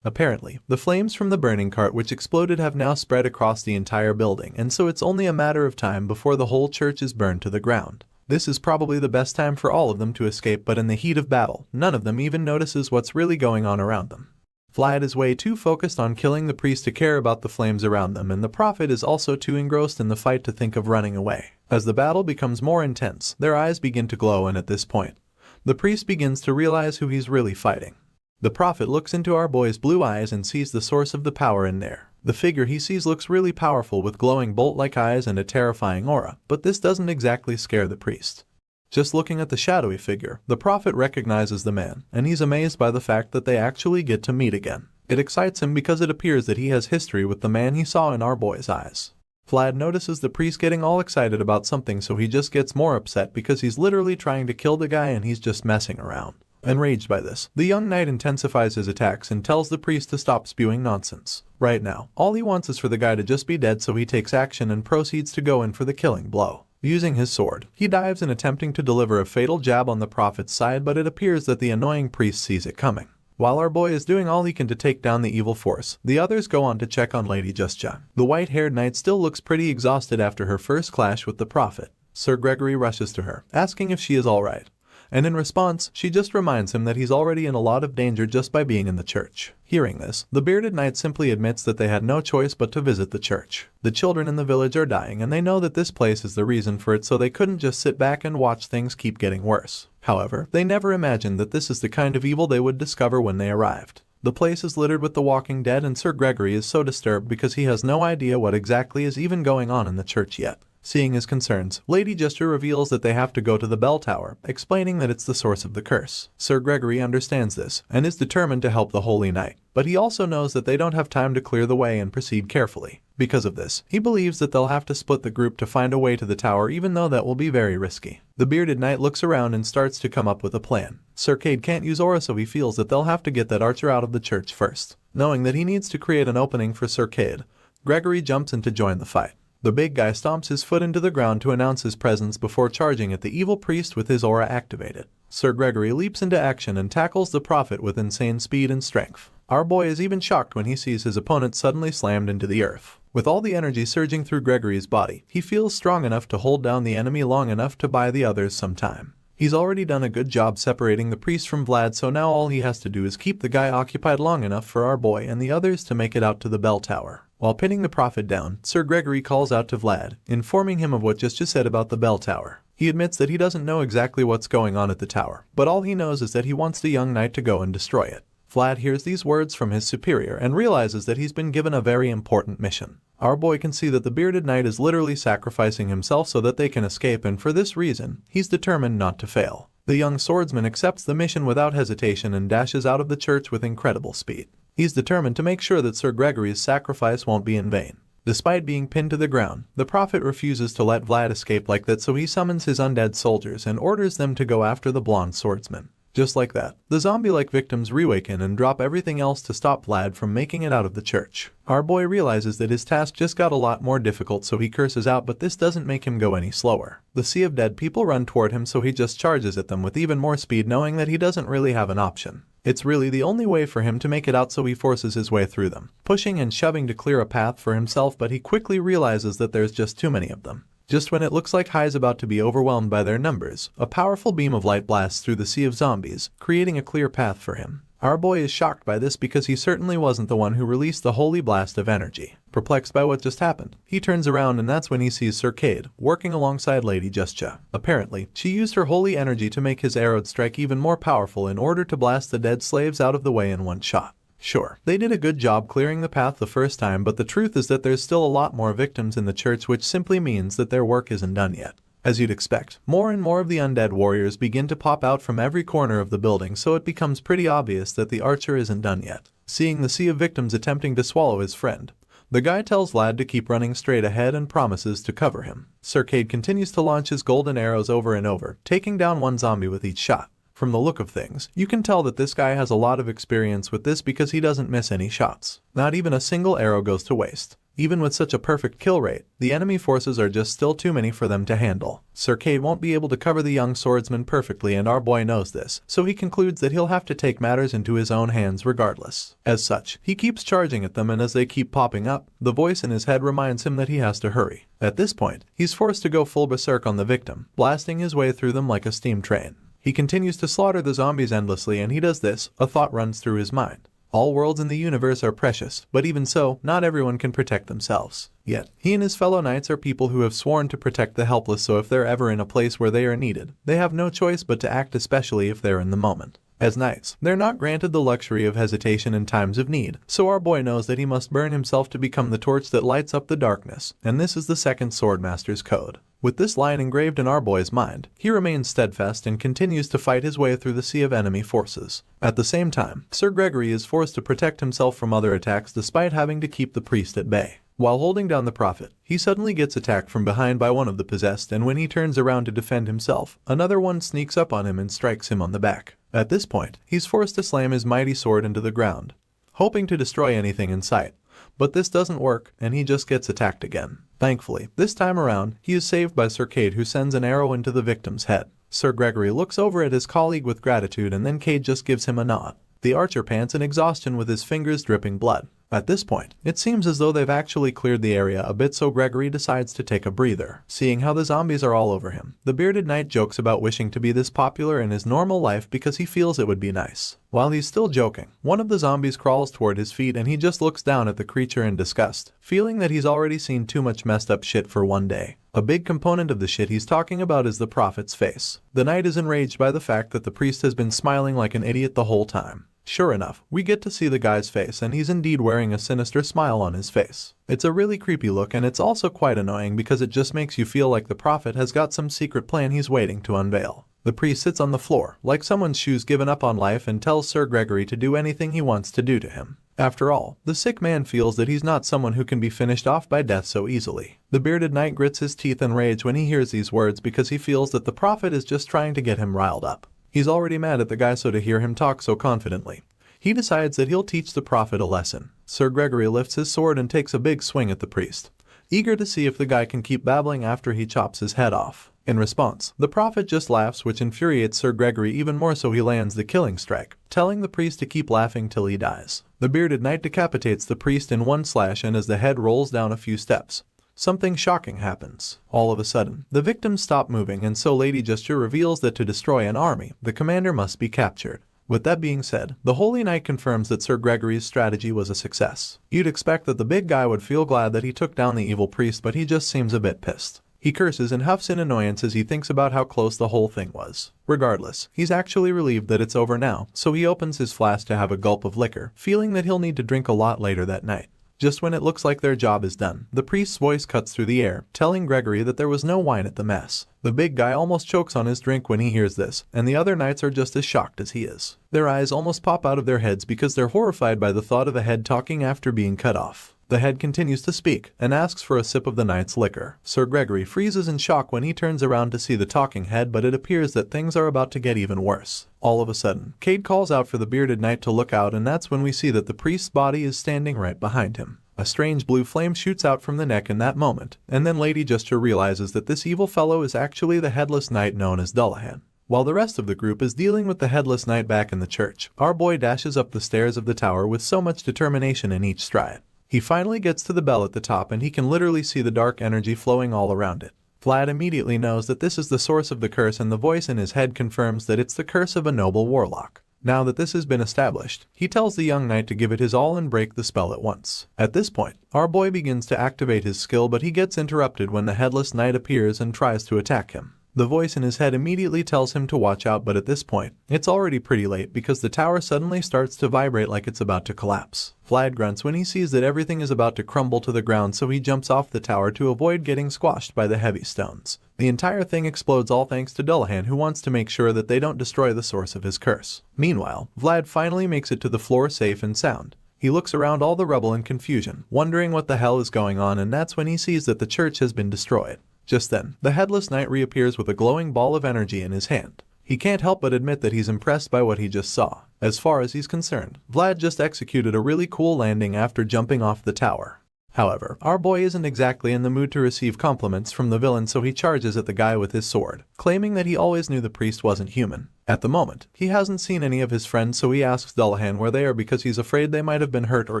A: Apparently, the flames from the burning cart which exploded have now spread across the entire building, and so it's only a matter of time before the whole church is burned to the ground. This is probably the best time for all of them to escape, but in the heat of battle, none of them even notices what's really going on around them. Vlad is way too focused on killing the priest to care about the flames around them, and the prophet is also too engrossed in the fight to think of running away. As the battle becomes more intense, their eyes begin to glow, and at this point, the priest begins to realize who he's really fighting. The prophet looks into our boy's blue eyes and sees the source of the power in there. The figure he sees looks really powerful with glowing bolt-like eyes and a terrifying aura, but this doesn't exactly scare the priest. Just looking at the shadowy figure, the prophet recognizes the man, and he's amazed by the fact that they actually get to meet again. It excites him because it appears that he has history with the man he saw in our boy's eyes. Vlad notices the priest getting all excited about something, so he just gets more upset because he's literally trying to kill the guy and he's just messing around. Enraged by this, the young knight intensifies his attacks and tells the priest to stop spewing nonsense. Right now, all he wants is for the guy to just be dead, so he takes action and proceeds to go in for the killing blow. Using his sword, he dives in attempting to deliver a fatal jab on the prophet's side, but it appears that the annoying priest sees it coming. While our boy is doing all he can to take down the evil force, the others go on to check on Lady Justja. The white-haired knight still looks pretty exhausted after her first clash with the prophet. Sir Gregory rushes to her, asking if she is alright. And in response, she just reminds him that he's already in a lot of danger just by being in the church. Hearing this, the bearded knight simply admits that they had no choice but to visit the church. The children in the village are dying, and they know that this place is the reason for it, so they couldn't just sit back and watch things keep getting worse. However, they never imagined that this is the kind of evil they would discover when they arrived. The place is littered with the walking dead, and Sir Gregory is so disturbed because he has no idea what exactly is even going on in the church yet. Seeing his concerns, Lady Justja reveals that they have to go to the bell tower, explaining that it's the source of the curse. Sir Gregory understands this, and is determined to help the Holy Knight, but he also knows that they don't have time to clear the way and proceed carefully. Because of this, he believes that they'll have to split the group to find a way to the tower, even though that will be very risky. The bearded knight looks around and starts to come up with a plan. Sir Cade can't use aura, so he feels that they'll have to get that archer out of the church first. Knowing that he needs to create an opening for Sir Cade, Gregory jumps in to join the fight. The big guy stomps his foot into the ground to announce his presence before charging at the evil priest with his aura activated. Sir Gregory leaps into action and tackles the prophet with insane speed and strength. Our boy is even shocked when he sees his opponent suddenly slammed into the earth. With all the energy surging through Gregory's body, he feels strong enough to hold down the enemy long enough to buy the others some time. He's already done a good job separating the priest from Vlad, so now all he has to do is keep the guy occupied long enough for our boy and the others to make it out to the bell tower. While pinning the prophet down, Sir Gregory calls out to Vlad, informing him of what Justja said about the bell tower. He admits that he doesn't know exactly what's going on at the tower, but all he knows is that he wants the young knight to go and destroy it. Vlad hears these words from his superior and realizes that he's been given a very important mission. Our boy can see that the bearded knight is literally sacrificing himself so that they can escape, and for this reason, he's determined not to fail. The young swordsman accepts the mission without hesitation and dashes out of the church with incredible speed. He's determined to make sure that Sir Gregory's sacrifice won't be in vain. Despite being pinned to the ground, the prophet refuses to let Vlad escape like that, so he summons his undead soldiers and orders them to go after the blonde swordsman. Just like that, the zombie-like victims reawaken and drop everything else to stop Vlad from making it out of the church. Our boy realizes that his task just got a lot more difficult, so he curses out, but this doesn't make him go any slower. The sea of dead people run toward him, so he just charges at them with even more speed, knowing that he doesn't really have an option. It's really the only way for him to make it out, so he forces his way through them, pushing and shoving to clear a path for himself, but he quickly realizes that there's just too many of them. Just when it looks like Hai is about to be overwhelmed by their numbers, a powerful beam of light blasts through the sea of zombies, creating a clear path for him. Our boy is shocked by this because he certainly wasn't the one who released the holy blast of energy. Perplexed by what just happened, he turns around, and that's when he sees Sir Cade working alongside Lady Justja. Apparently, she used her holy energy to make his arrowed strike even more powerful in order to blast the dead slaves out of the way in one shot. Sure, they did a good job clearing the path the first time, but the truth is that there's still a lot more victims in the church, which simply means that their work isn't done yet. As you'd expect, more and more of the undead warriors begin to pop out from every corner of the building, so it becomes pretty obvious that the archer isn't done yet. Seeing the sea of victims attempting to swallow his friend, the guy tells Vlad to keep running straight ahead and promises to cover him. Sir Cade continues to launch his golden arrows over and over, taking down one zombie with each shot. From the look of things, you can tell that this guy has a lot of experience with this because he doesn't miss any shots. Not even a single arrow goes to waste. Even with such a perfect kill rate, the enemy forces are just still too many for them to handle. Sir Cade won't be able to cover the young swordsman perfectly, and our boy knows this, so he concludes that he'll have to take matters into his own hands regardless. As such, he keeps charging at them, and as they keep popping up, the voice in his head reminds him that he has to hurry. At this point, he's forced to go full berserk on the victim, blasting his way through them like a steam train. He continues to slaughter the zombies endlessly, and he does this, a thought runs through his mind. All worlds in the universe are precious, but even so, not everyone can protect themselves. Yet, he and his fellow knights are people who have sworn to protect the helpless, so if they're ever in a place where they are needed, they have no choice but to act, especially if they're in the moment. As knights, they're not granted the luxury of hesitation in times of need, so our boy knows that he must burn himself to become the torch that lights up the darkness, and this is the second Swordmaster's code. With this line engraved in our boy's mind, he remains steadfast and continues to fight his way through the sea of enemy forces. At the same time, Sir Gregory is forced to protect himself from other attacks despite having to keep the priest at bay. While holding down the prophet, he suddenly gets attacked from behind by one of the possessed, and when he turns around to defend himself, another one sneaks up on him and strikes him on the back. At this point, he's forced to slam his mighty sword into the ground, hoping to destroy anything in sight. But this doesn't work, and he just gets attacked again. Thankfully, this time around, he is saved by Sir Cade, who sends an arrow into the victim's head. Sir Gregory looks over at his colleague with gratitude, and then Cade just gives him a nod. The archer pants in exhaustion with his fingers dripping blood. At this point, it seems as though they've actually cleared the area a bit, so Gregory decides to take a breather. Seeing how the zombies are all over him, the bearded knight jokes about wishing to be this popular in his normal life because he feels it would be nice. While he's still joking, one of the zombies crawls toward his feet, and he just looks down at the creature in disgust, feeling that he's already seen too much messed up shit for one day. A big component of the shit he's talking about is the prophet's face. The knight is enraged by the fact that the priest has been smiling like an idiot the whole time. Sure enough, we get to see the guy's face, and he's indeed wearing a sinister smile on his face. It's a really creepy look, and it's also quite annoying because it just makes you feel like the prophet has got some secret plan he's waiting to unveil. The priest sits on the floor, like someone's shoes given up on life, and tells Sir Gregory to do anything he wants to do to him. After all, the sick man feels that he's not someone who can be finished off by death so easily. The bearded knight grits his teeth in rage when he hears these words because he feels that the prophet is just trying to get him riled up. He's already mad at the guy, so to hear him talk so confidently, he decides that he'll teach the prophet a lesson. Sir Gregory lifts his sword and takes a big swing at the priest, eager to see if the guy can keep babbling after he chops his head off. In response, the prophet just laughs, which infuriates Sir Gregory even more, so he lands the killing strike, telling the priest to keep laughing till he dies. The bearded knight decapitates the priest in one slash, and as the head rolls down a few steps, something shocking happens. All of a sudden, the victims stop moving, and so Lady Gesture reveals that to destroy an army, the commander must be captured. With that being said, the Holy Knight confirms that Sir Gregory's strategy was a success. You'd expect that the big guy would feel glad that he took down the evil priest, but he just seems a bit pissed. He curses and huffs in annoyance as he thinks about how close the whole thing was. Regardless, he's actually relieved that it's over now, so he opens his flask to have a gulp of liquor, feeling that he'll need to drink a lot later that night. Just when it looks like their job is done, the priest's voice cuts through the air, telling Gregory that there was no wine at the mess. The big guy almost chokes on his drink when he hears this, and the other knights are just as shocked as he is. Their eyes almost pop out of their heads because they're horrified by the thought of a head talking after being cut off. The head continues to speak, and asks for a sip of the knight's liquor. Sir Gregory freezes in shock when he turns around to see the talking head, but it appears that things are about to get even worse. All of a sudden, Cade calls out for the bearded knight to look out, and that's when we see that the priest's body is standing right behind him. A strange blue flame shoots out from the neck in that moment, and then Lady Gesture realizes that this evil fellow is actually the headless knight known as Dullahan. While the rest of the group is dealing with the headless knight back in the church, our boy dashes up the stairs of the tower with so much determination in each stride. He finally gets to the bell at the top, and he can literally see the dark energy flowing all around it. Vlad immediately knows that this is the source of the curse, and the voice in his head confirms that it's the curse of a noble warlock. Now that this has been established, he tells the young knight to give it his all and break the spell at once. At this point, our boy begins to activate his skill, but he gets interrupted when the headless knight appears and tries to attack him. The voice in his head immediately tells him to watch out, but at this point, it's already pretty late because the tower suddenly starts to vibrate like it's about to collapse. Vlad grunts when he sees that everything is about to crumble to the ground, so he jumps off the tower to avoid getting squashed by the heavy stones. The entire thing explodes, all thanks to Dullahan, who wants to make sure that they don't destroy the source of his curse. Meanwhile, Vlad finally makes it to the floor safe and sound. He looks around all the rubble in confusion, wondering what the hell is going on, and that's when he sees that the church has been destroyed. Just then, the headless knight reappears with a glowing ball of energy in his hand. He can't help but admit that he's impressed by what he just saw. As far as he's concerned, Vlad just executed a really cool landing after jumping off the tower. However, our boy isn't exactly in the mood to receive compliments from the villain, so he charges at the guy with his sword, claiming that he always knew the priest wasn't human. At the moment, he hasn't seen any of his friends, so he asks Dullahan where they are because he's afraid they might have been hurt or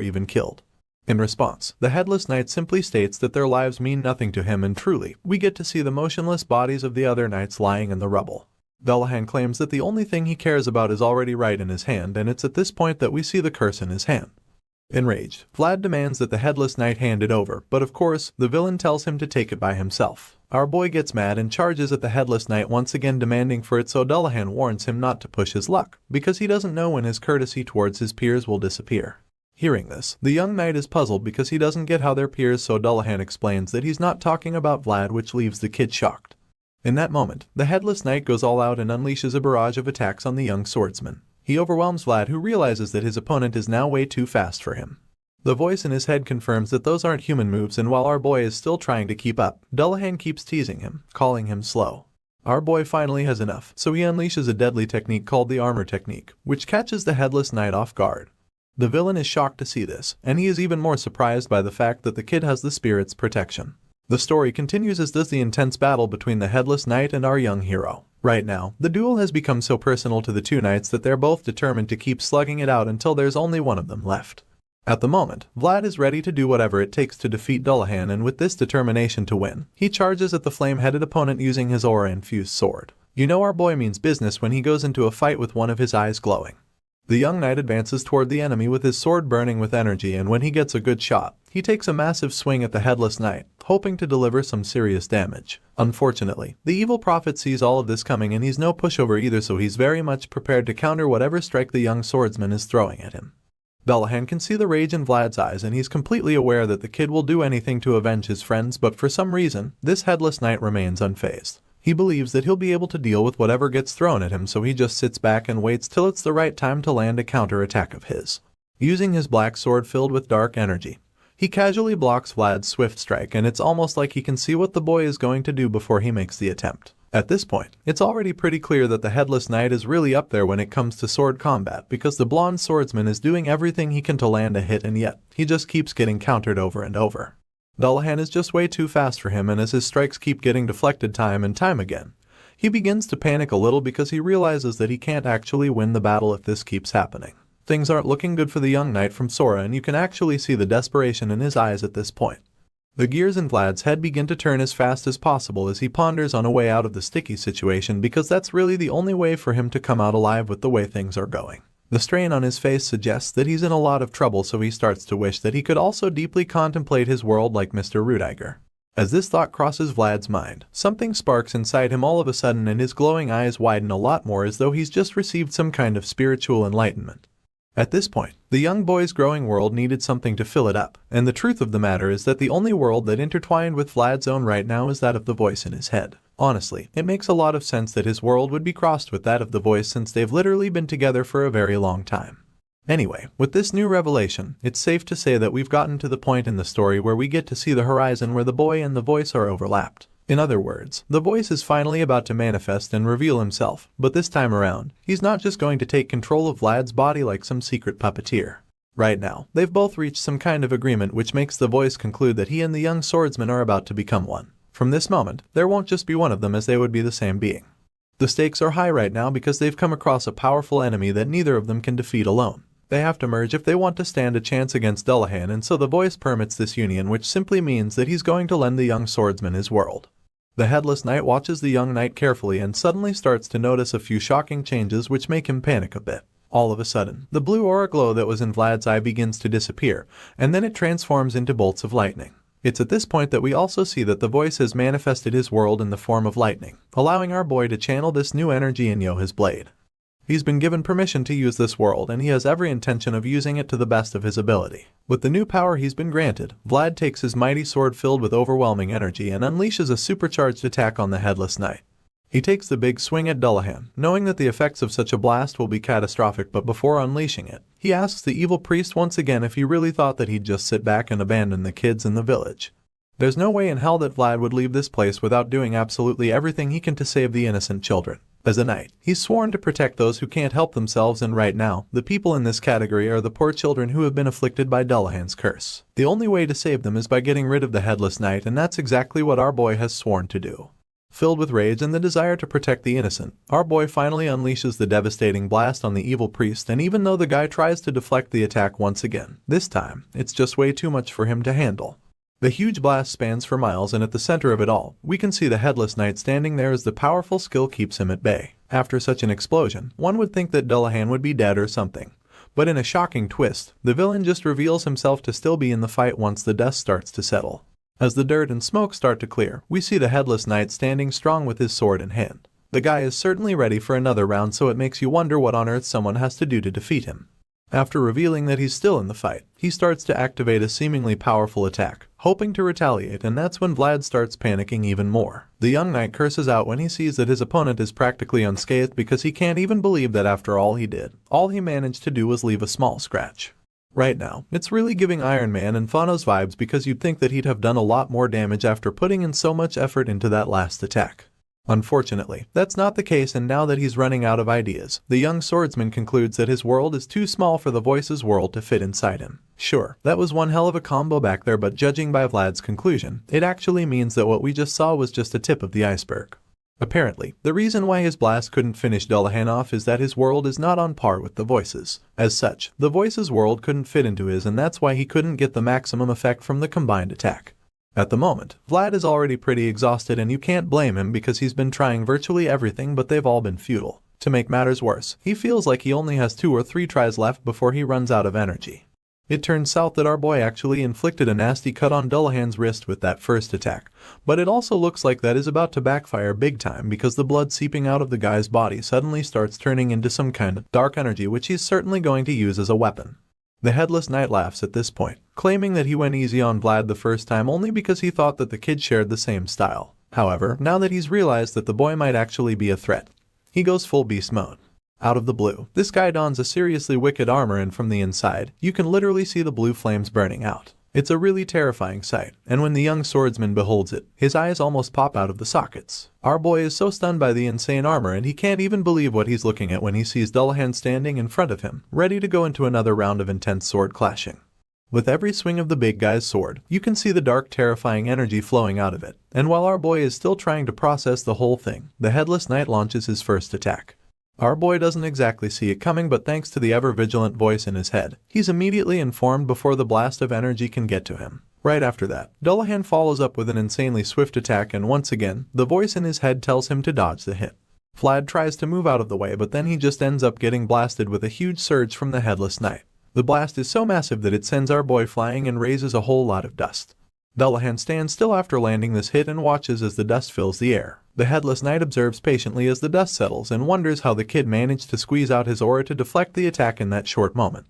A: even killed. In response, the Headless Knight simply states that their lives mean nothing to him, and truly, we get to see the motionless bodies of the other knights lying in the rubble. Dullahan claims that the only thing he cares about is already right in his hand, and it's at this point that we see the curse in his hand. Enraged, Vlad demands that the Headless Knight hand it over, but of course, the villain tells him to take it by himself. Our boy gets mad and charges at the Headless Knight, once again demanding for it, so Dullahan warns him not to push his luck, because he doesn't know when his courtesy towards his peers will disappear. Hearing this, the young knight is puzzled because he doesn't get how they're peers, so Dullahan explains that he's not talking about Vlad, which leaves the kid shocked. In that moment, the Headless Knight goes all out and unleashes a barrage of attacks on the young swordsman. He overwhelms Vlad, who realizes that his opponent is now way too fast for him. The voice in his head confirms that those aren't human moves, and while our boy is still trying to keep up, Dullahan keeps teasing him, calling him slow. Our boy finally has enough, so he unleashes a deadly technique called the armor technique, which catches the Headless Knight off guard. The villain is shocked to see this, and he is even more surprised by the fact that the kid has the spirit's protection. The story continues, as does the intense battle between the Headless Knight and our young hero. Right now, the duel has become so personal to the two knights that they're both determined to keep slugging it out until there's only one of them left. At the moment, Vlad is ready to do whatever it takes to defeat Dullahan, and with this determination to win, he charges at the flame-headed opponent using his aura-infused sword. You know our boy means business when he goes into a fight with one of his eyes glowing. The young knight advances toward the enemy with his sword burning with energy, and when he gets a good shot, he takes a massive swing at the Headless Knight, hoping to deliver some serious damage. Unfortunately, the evil prophet sees all of this coming, and he's no pushover either, so he's very much prepared to counter whatever strike the young swordsman is throwing at him. Dullahan can see the rage in Vlad's eyes, and he's completely aware that the kid will do anything to avenge his friends, but for some reason, this Headless Knight remains unfazed. He believes that he'll be able to deal with whatever gets thrown at him, so he just sits back and waits till it's the right time to land a counter-attack of his. Using his black sword filled with dark energy, he casually blocks Vlad's swift strike, and it's almost like he can see what the boy is going to do before he makes the attempt. At this point, it's already pretty clear that the Headless Knight is really up there when it comes to sword combat, because the blonde swordsman is doing everything he can to land a hit, and yet, he just keeps getting countered over and over. Dullahan is just way too fast for him, and as his strikes keep getting deflected time and time again, he begins to panic a little because he realizes that he can't actually win the battle if this keeps happening. Things aren't looking good for the young knight from Sora, and you can actually see the desperation in his eyes at this point. The gears in Vlad's head begin to turn as fast as possible as he ponders on a way out of the sticky situation, because that's really the only way for him to come out alive with the way things are going. The strain on his face suggests that he's in a lot of trouble, so he starts to wish that he could also deeply contemplate his world like Mr. Rudiger. As this thought crosses Vlad's mind, something sparks inside him all of a sudden, and his glowing eyes widen a lot more, as though he's just received some kind of spiritual enlightenment. At this point, the young boy's growing world needed something to fill it up, and the truth of the matter is that the only world that intertwined with Vlad's own right now is that of the voice in his head. Honestly, it makes a lot of sense that his world would be crossed with that of the voice, since they've literally been together for a very long time. Anyway, with this new revelation, it's safe to say that we've gotten to the point in the story where we get to see the horizon where the boy and the voice are overlapped. In other words, the voice is finally about to manifest and reveal himself, but this time around, he's not just going to take control of Vlad's body like some secret puppeteer. Right now, they've both reached some kind of agreement, which makes the voice conclude that he and the young swordsman are about to become one. From this moment, there won't just be one of them, as they would be the same being. The stakes are high right now because they've come across a powerful enemy that neither of them can defeat alone. They have to merge if they want to stand a chance against Dullahan, and so the voice permits this union, which simply means that he's going to lend the young swordsman his world. The Headless Knight watches the young knight carefully and suddenly starts to notice a few shocking changes which make him panic a bit. All of a sudden, the blue aura glow that was in Vlad's eye begins to disappear, and then it transforms into bolts of lightning. It's at this point that we also see that the voice has manifested his world in the form of lightning, allowing our boy to channel this new energy in his blade. He's been given permission to use this world, and he has every intention of using it to the best of his ability. With the new power he's been granted, Vlad takes his mighty sword filled with overwhelming energy and unleashes a supercharged attack on the Headless Knight. He takes the big swing at Dullahan, knowing that the effects of such a blast will be catastrophic, but before unleashing it, he asks the evil priest once again if he really thought that he'd just sit back and abandon the kids in the village. There's no way in hell that Vlad would leave this place without doing absolutely everything he can to save the innocent children. As a knight, he's sworn to protect those who can't help themselves, and right now, the people in this category are the poor children who have been afflicted by Dullahan's curse. The only way to save them is by getting rid of the headless knight, and that's exactly what our boy has sworn to do. Filled with rage and the desire to protect the innocent, our boy finally unleashes the devastating blast on the evil priest, and even though the guy tries to deflect the attack once again, this time, it's just way too much for him to handle. The huge blast spans for miles, and at the center of it all, we can see the headless knight standing there as the powerful skill keeps him at bay. After such an explosion, one would think that Dullahan would be dead or something. But in a shocking twist, the villain just reveals himself to still be in the fight once the dust starts to settle. As the dirt and smoke start to clear, we see the headless knight standing strong with his sword in hand. The guy is certainly ready for another round, so it makes you wonder what on earth someone has to do to defeat him. After revealing that he's still in the fight, he starts to activate a seemingly powerful attack, hoping to retaliate, and that's when Vlad starts panicking even more. The young knight curses out when he sees that his opponent is practically unscathed because he can't even believe that after all he did, all he managed to do was leave a small scratch. Right now, it's really giving Iron Man and Thanos vibes because you'd think that he'd have done a lot more damage after putting in so much effort into that last attack. Unfortunately, that's not the case, and now that he's running out of ideas, the young swordsman concludes that his world is too small for the voice's world to fit inside him. Sure, that was one hell of a combo back there, but judging by Vlad's conclusion, it actually means that what we just saw was just a tip of the iceberg. Apparently, the reason why his blast couldn't finish Dullahan off is that his world is not on par with the voice's. As such, the voice's world couldn't fit into his, and that's why he couldn't get the maximum effect from the combined attack. At the moment, Vlad is already pretty exhausted, and you can't blame him because he's been trying virtually everything, but they've all been futile. To make matters worse, he feels like he only has 2 or 3 tries left before he runs out of energy. It turns out that our boy actually inflicted a nasty cut on Dullahan's wrist with that first attack, but it also looks like that is about to backfire big time because the blood seeping out of the guy's body suddenly starts turning into some kind of dark energy, which he's certainly going to use as a weapon. The headless knight laughs at this point, claiming that he went easy on Vlad the first time only because he thought that the kid shared the same style. However, now that he's realized that the boy might actually be a threat, he goes full beast mode. Out of the blue, this guy dons a seriously wicked armor, and from the inside, you can literally see the blue flames burning out. It's a really terrifying sight, and when the young swordsman beholds it, his eyes almost pop out of the sockets. Our boy is so stunned by the insane armor, and he can't even believe what he's looking at when he sees Dullahan standing in front of him, ready to go into another round of intense sword clashing. With every swing of the big guy's sword, you can see the dark, terrifying energy flowing out of it, and while our boy is still trying to process the whole thing, the headless knight launches his first attack. Our boy doesn't exactly see it coming, but thanks to the ever-vigilant voice in his head, he's immediately informed before the blast of energy can get to him. Right after that, Dullahan follows up with an insanely swift attack, and once again, the voice in his head tells him to dodge the hit. Vlad tries to move out of the way, but then he just ends up getting blasted with a huge surge from the headless knight. The blast is so massive that it sends our boy flying and raises a whole lot of dust. Dullahan stands still after landing this hit and watches as the dust fills the air. The headless knight observes patiently as the dust settles and wonders how the kid managed to squeeze out his aura to deflect the attack in that short moment.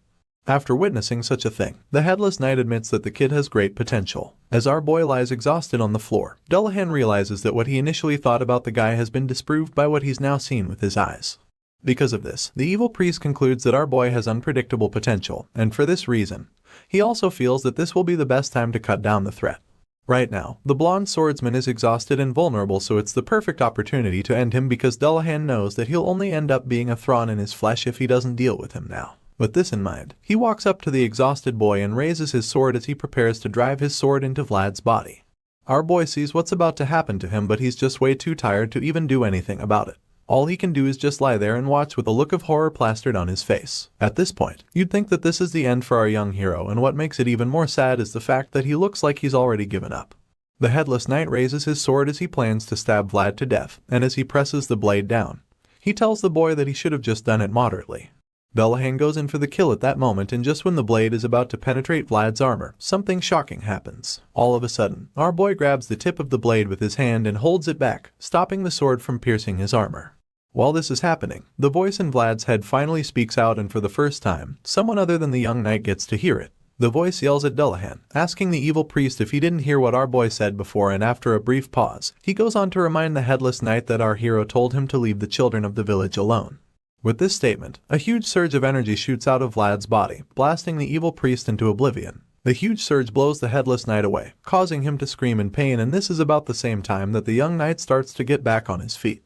A: After witnessing such a thing, the headless knight admits that the kid has great potential. As our boy lies exhausted on the floor, Dullahan realizes that what he initially thought about the guy has been disproved by what he's now seen with his eyes. Because of this, the evil priest concludes that our boy has unpredictable potential, and for this reason, he also feels that this will be the best time to cut down the threat. Right now, the blonde swordsman is exhausted and vulnerable, so it's the perfect opportunity to end him because Dullahan knows that he'll only end up being a thorn in his flesh if he doesn't deal with him now. With this in mind, he walks up to the exhausted boy and raises his sword as he prepares to drive his sword into Vlad's body. Our boy sees what's about to happen to him, but he's just way too tired to even do anything about it. All he can do is just lie there and watch with a look of horror plastered on his face. At this point, you'd think that this is the end for our young hero, and what makes it even more sad is the fact that he looks like he's already given up. The headless knight raises his sword as he plans to stab Vlad to death, and as he presses the blade down, he tells the boy that he should have just done it moderately. Dullahan goes in for the kill at that moment, and just when the blade is about to penetrate Vlad's armor, something shocking happens. All of a sudden, our boy grabs the tip of the blade with his hand and holds it back, stopping the sword from piercing his armor. While this is happening, the voice in Vlad's head finally speaks out, and for the first time, someone other than the young knight gets to hear it. The voice yells at Dullahan, asking the evil priest if he didn't hear what our boy said before, and after a brief pause, he goes on to remind the headless knight that our hero told him to leave the children of the village alone. With this statement, a huge surge of energy shoots out of Vlad's body, blasting the evil priest into oblivion. The huge surge blows the headless knight away, causing him to scream in pain, and this is about the same time that the young knight starts to get back on his feet.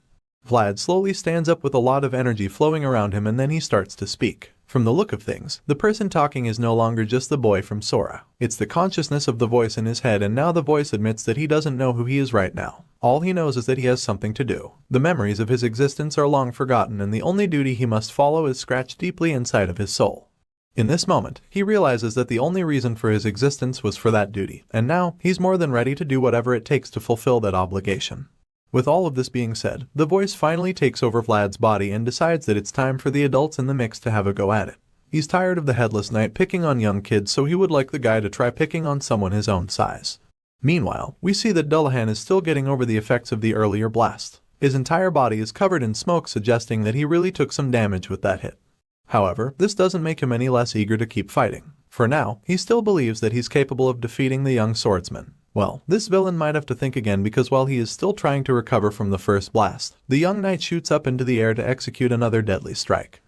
A: Vlad slowly stands up with a lot of energy flowing around him and then he starts to speak. From the look of things, the person talking is no longer just the boy from Sora. It's the consciousness of the voice in his head, and now the voice admits that he doesn't know who he is right now. All he knows is that he has something to do. The memories of his existence are long forgotten and the only duty he must follow is scratched deeply inside of his soul. In this moment, he realizes that the only reason for his existence was for that duty, and now he's more than ready to do whatever it takes to fulfill that obligation. With all of this being said, the voice finally takes over Vlad's body and decides that it's time for the adults in the mix to have a go at it. He's tired of the Headless Knight picking on young kids, so he would like the guy to try picking on someone his own size. Meanwhile, we see that Dullahan is still getting over the effects of the earlier blast. His entire body is covered in smoke, suggesting that he really took some damage with that hit. However, this doesn't make him any less eager to keep fighting. For now, he still believes that he's capable of defeating the young swordsman. Well, this villain might have to think again because while he is still trying to recover from the first blast, the young knight shoots up into the air to execute another deadly strike.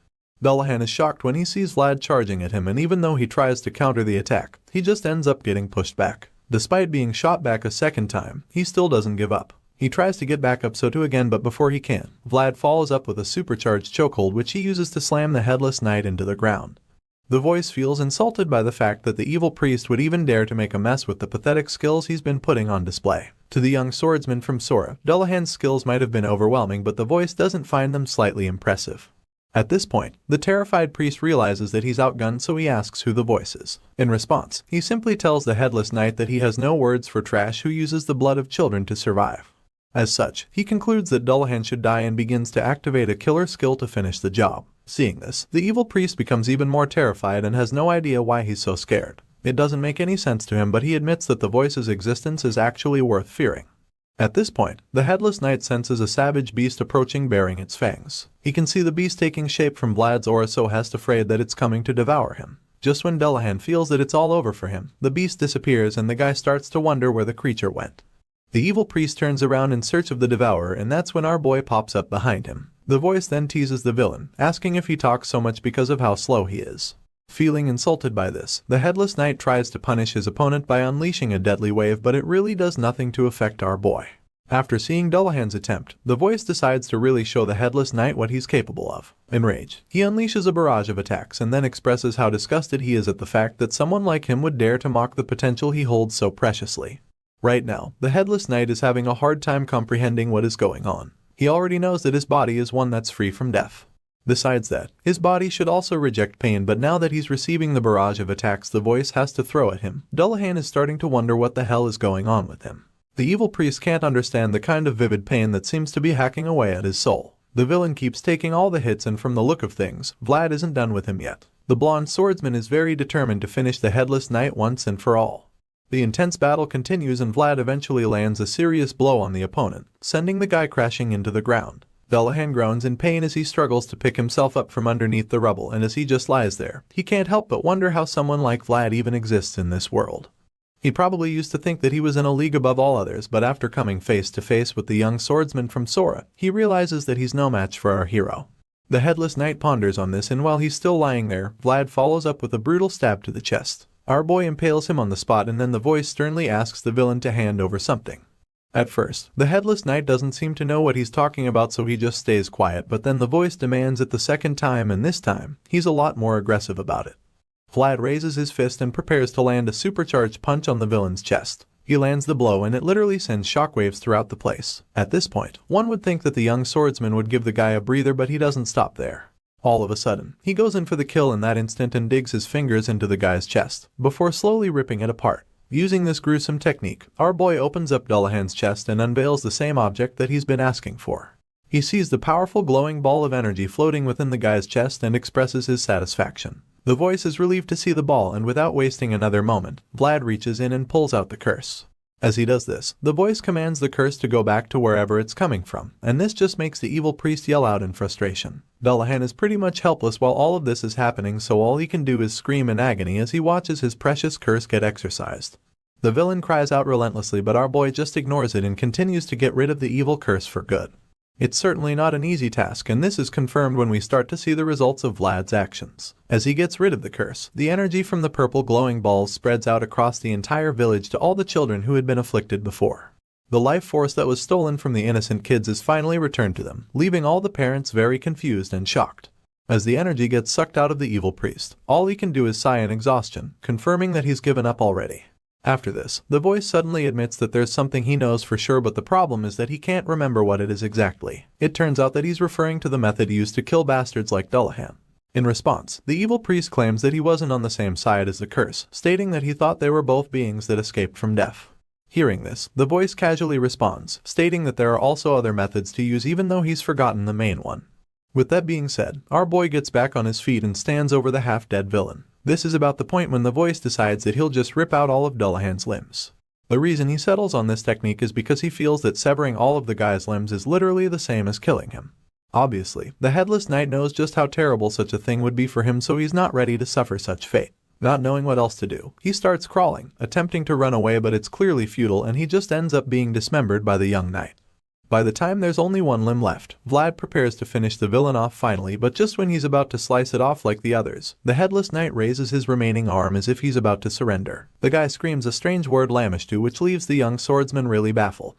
A: Dullahan is shocked when he sees Vlad charging at him, and even though he tries to counter the attack, he just ends up getting pushed back. Despite being shot back a second time, he still doesn't give up. He tries to get back up so too again, but before he can, Vlad follows up with a supercharged chokehold which he uses to slam the Headless Knight into the ground. The voice feels insulted by the fact that the evil priest would even dare to make a mess with the pathetic skills he's been putting on display. To the young swordsman from Sora, Dullahan's skills might have been overwhelming, but the voice doesn't find them slightly impressive. At this point, the terrified priest realizes that he's outgunned, so he asks who the voice is. In response, he simply tells the Headless Knight that he has no words for trash who uses the blood of children to survive. As such, he concludes that Dullahan should die and begins to activate a killer skill to finish the job. Seeing this, the evil priest becomes even more terrified and has no idea why he's so scared. It doesn't make any sense to him, but he admits that the voice's existence is actually worth fearing. At this point, the Headless Knight senses a savage beast approaching bearing its fangs. He can see the beast taking shape from Vlad's aura, so has afraid that it's coming to devour him. Just when Dullahan feels that it's all over for him, the beast disappears and the guy starts to wonder where the creature went. The evil priest turns around in search of the devourer, and that's when our boy pops up behind him. The voice then teases the villain, asking if he talks so much because of how slow he is. Feeling insulted by this, the Headless Knight tries to punish his opponent by unleashing a deadly wave, but it really does nothing to affect our boy. After seeing Dullahan's attempt, the voice decides to really show the Headless Knight what he's capable of. Enraged, he unleashes a barrage of attacks and then expresses how disgusted he is at the fact that someone like him would dare to mock the potential he holds so preciously. Right now, the Headless Knight is having a hard time comprehending what is going on. He already knows that his body is one that's free from death. Besides that, his body should also reject pain, but now that he's receiving the barrage of attacks the voice has to throw at him, Dullahan is starting to wonder what the hell is going on with him. The evil priest can't understand the kind of vivid pain that seems to be hacking away at his soul. The villain keeps taking all the hits, and from the look of things, Vlad isn't done with him yet. The blonde swordsman is very determined to finish the Headless Knight once and for all. The intense battle continues and Vlad eventually lands a serious blow on the opponent, sending the guy crashing into the ground. Dullahan groans in pain as he struggles to pick himself up from underneath the rubble, and as he just lies there, he can't help but wonder how someone like Vlad even exists in this world. He probably used to think that he was in a league above all others, but after coming face to face with the young swordsman from Sora, he realizes that he's no match for our hero. The Headless Knight ponders on this, and while he's still lying there, Vlad follows up with a brutal stab to the chest. Our boy impales him on the spot, and then the voice sternly asks the villain to hand over something. At first, the Headless Knight doesn't seem to know what he's talking about, so he just stays quiet, but then the voice demands it the second time, and this time, he's a lot more aggressive about it. Vlad raises his fist and prepares to land a supercharged punch on the villain's chest. He lands the blow and it literally sends shockwaves throughout the place. At this point, one would think that the young swordsman would give the guy a breather, but he doesn't stop there. All of a sudden, he goes in for the kill in that instant and digs his fingers into the guy's chest, before slowly ripping it apart. Using this gruesome technique, our boy opens up Dullahan's chest and unveils the same object that he's been asking for. He sees the powerful glowing ball of energy floating within the guy's chest and expresses his satisfaction. The voice is relieved to see the ball, and without wasting another moment, Vlad reaches in and pulls out the curse. As he does this, the voice commands the curse to go back to wherever it's coming from, and this just makes the evil priest yell out in frustration. Dullahan is pretty much helpless while all of this is happening, so all he can do is scream in agony as he watches his precious curse get exorcised. The villain cries out relentlessly, but our boy just ignores it and continues to get rid of the evil curse for good. It's certainly not an easy task, and this is confirmed when we start to see the results of Vlad's actions. As he gets rid of the curse, the energy from the purple glowing balls spreads out across the entire village to all the children who had been afflicted before. The life force that was stolen from the innocent kids is finally returned to them, leaving all the parents very confused and shocked. As the energy gets sucked out of the evil priest, all he can do is sigh in exhaustion, confirming that he's given up already. After this, the voice suddenly admits that there's something he knows for sure, but the problem is that he can't remember what it is exactly. It turns out that he's referring to the method used to kill bastards like Dullahan. In response, the evil priest claims that he wasn't on the same side as the curse, stating that he thought they were both beings that escaped from death. Hearing this, the voice casually responds, stating that there are also other methods to use even though he's forgotten the main one. With that being said, our boy gets back on his feet and stands over the half-dead villain. This is about the point when the voice decides that he'll just rip out all of Dullahan's limbs. The reason he settles on this technique is because he feels that severing all of the guy's limbs is literally the same as killing him. Obviously, the Headless Knight knows just how terrible such a thing would be for him, so he's not ready to suffer such fate. Not knowing what else to do, he starts crawling, attempting to run away, but it's clearly futile and he just ends up being dismembered by the young knight. By the time there's only one limb left, Vlad prepares to finish the villain off finally, but just when he's about to slice it off like the others, the Headless Knight raises his remaining arm as if he's about to surrender. The guy screams a strange word Lamishtu, which leaves the young swordsman really baffled.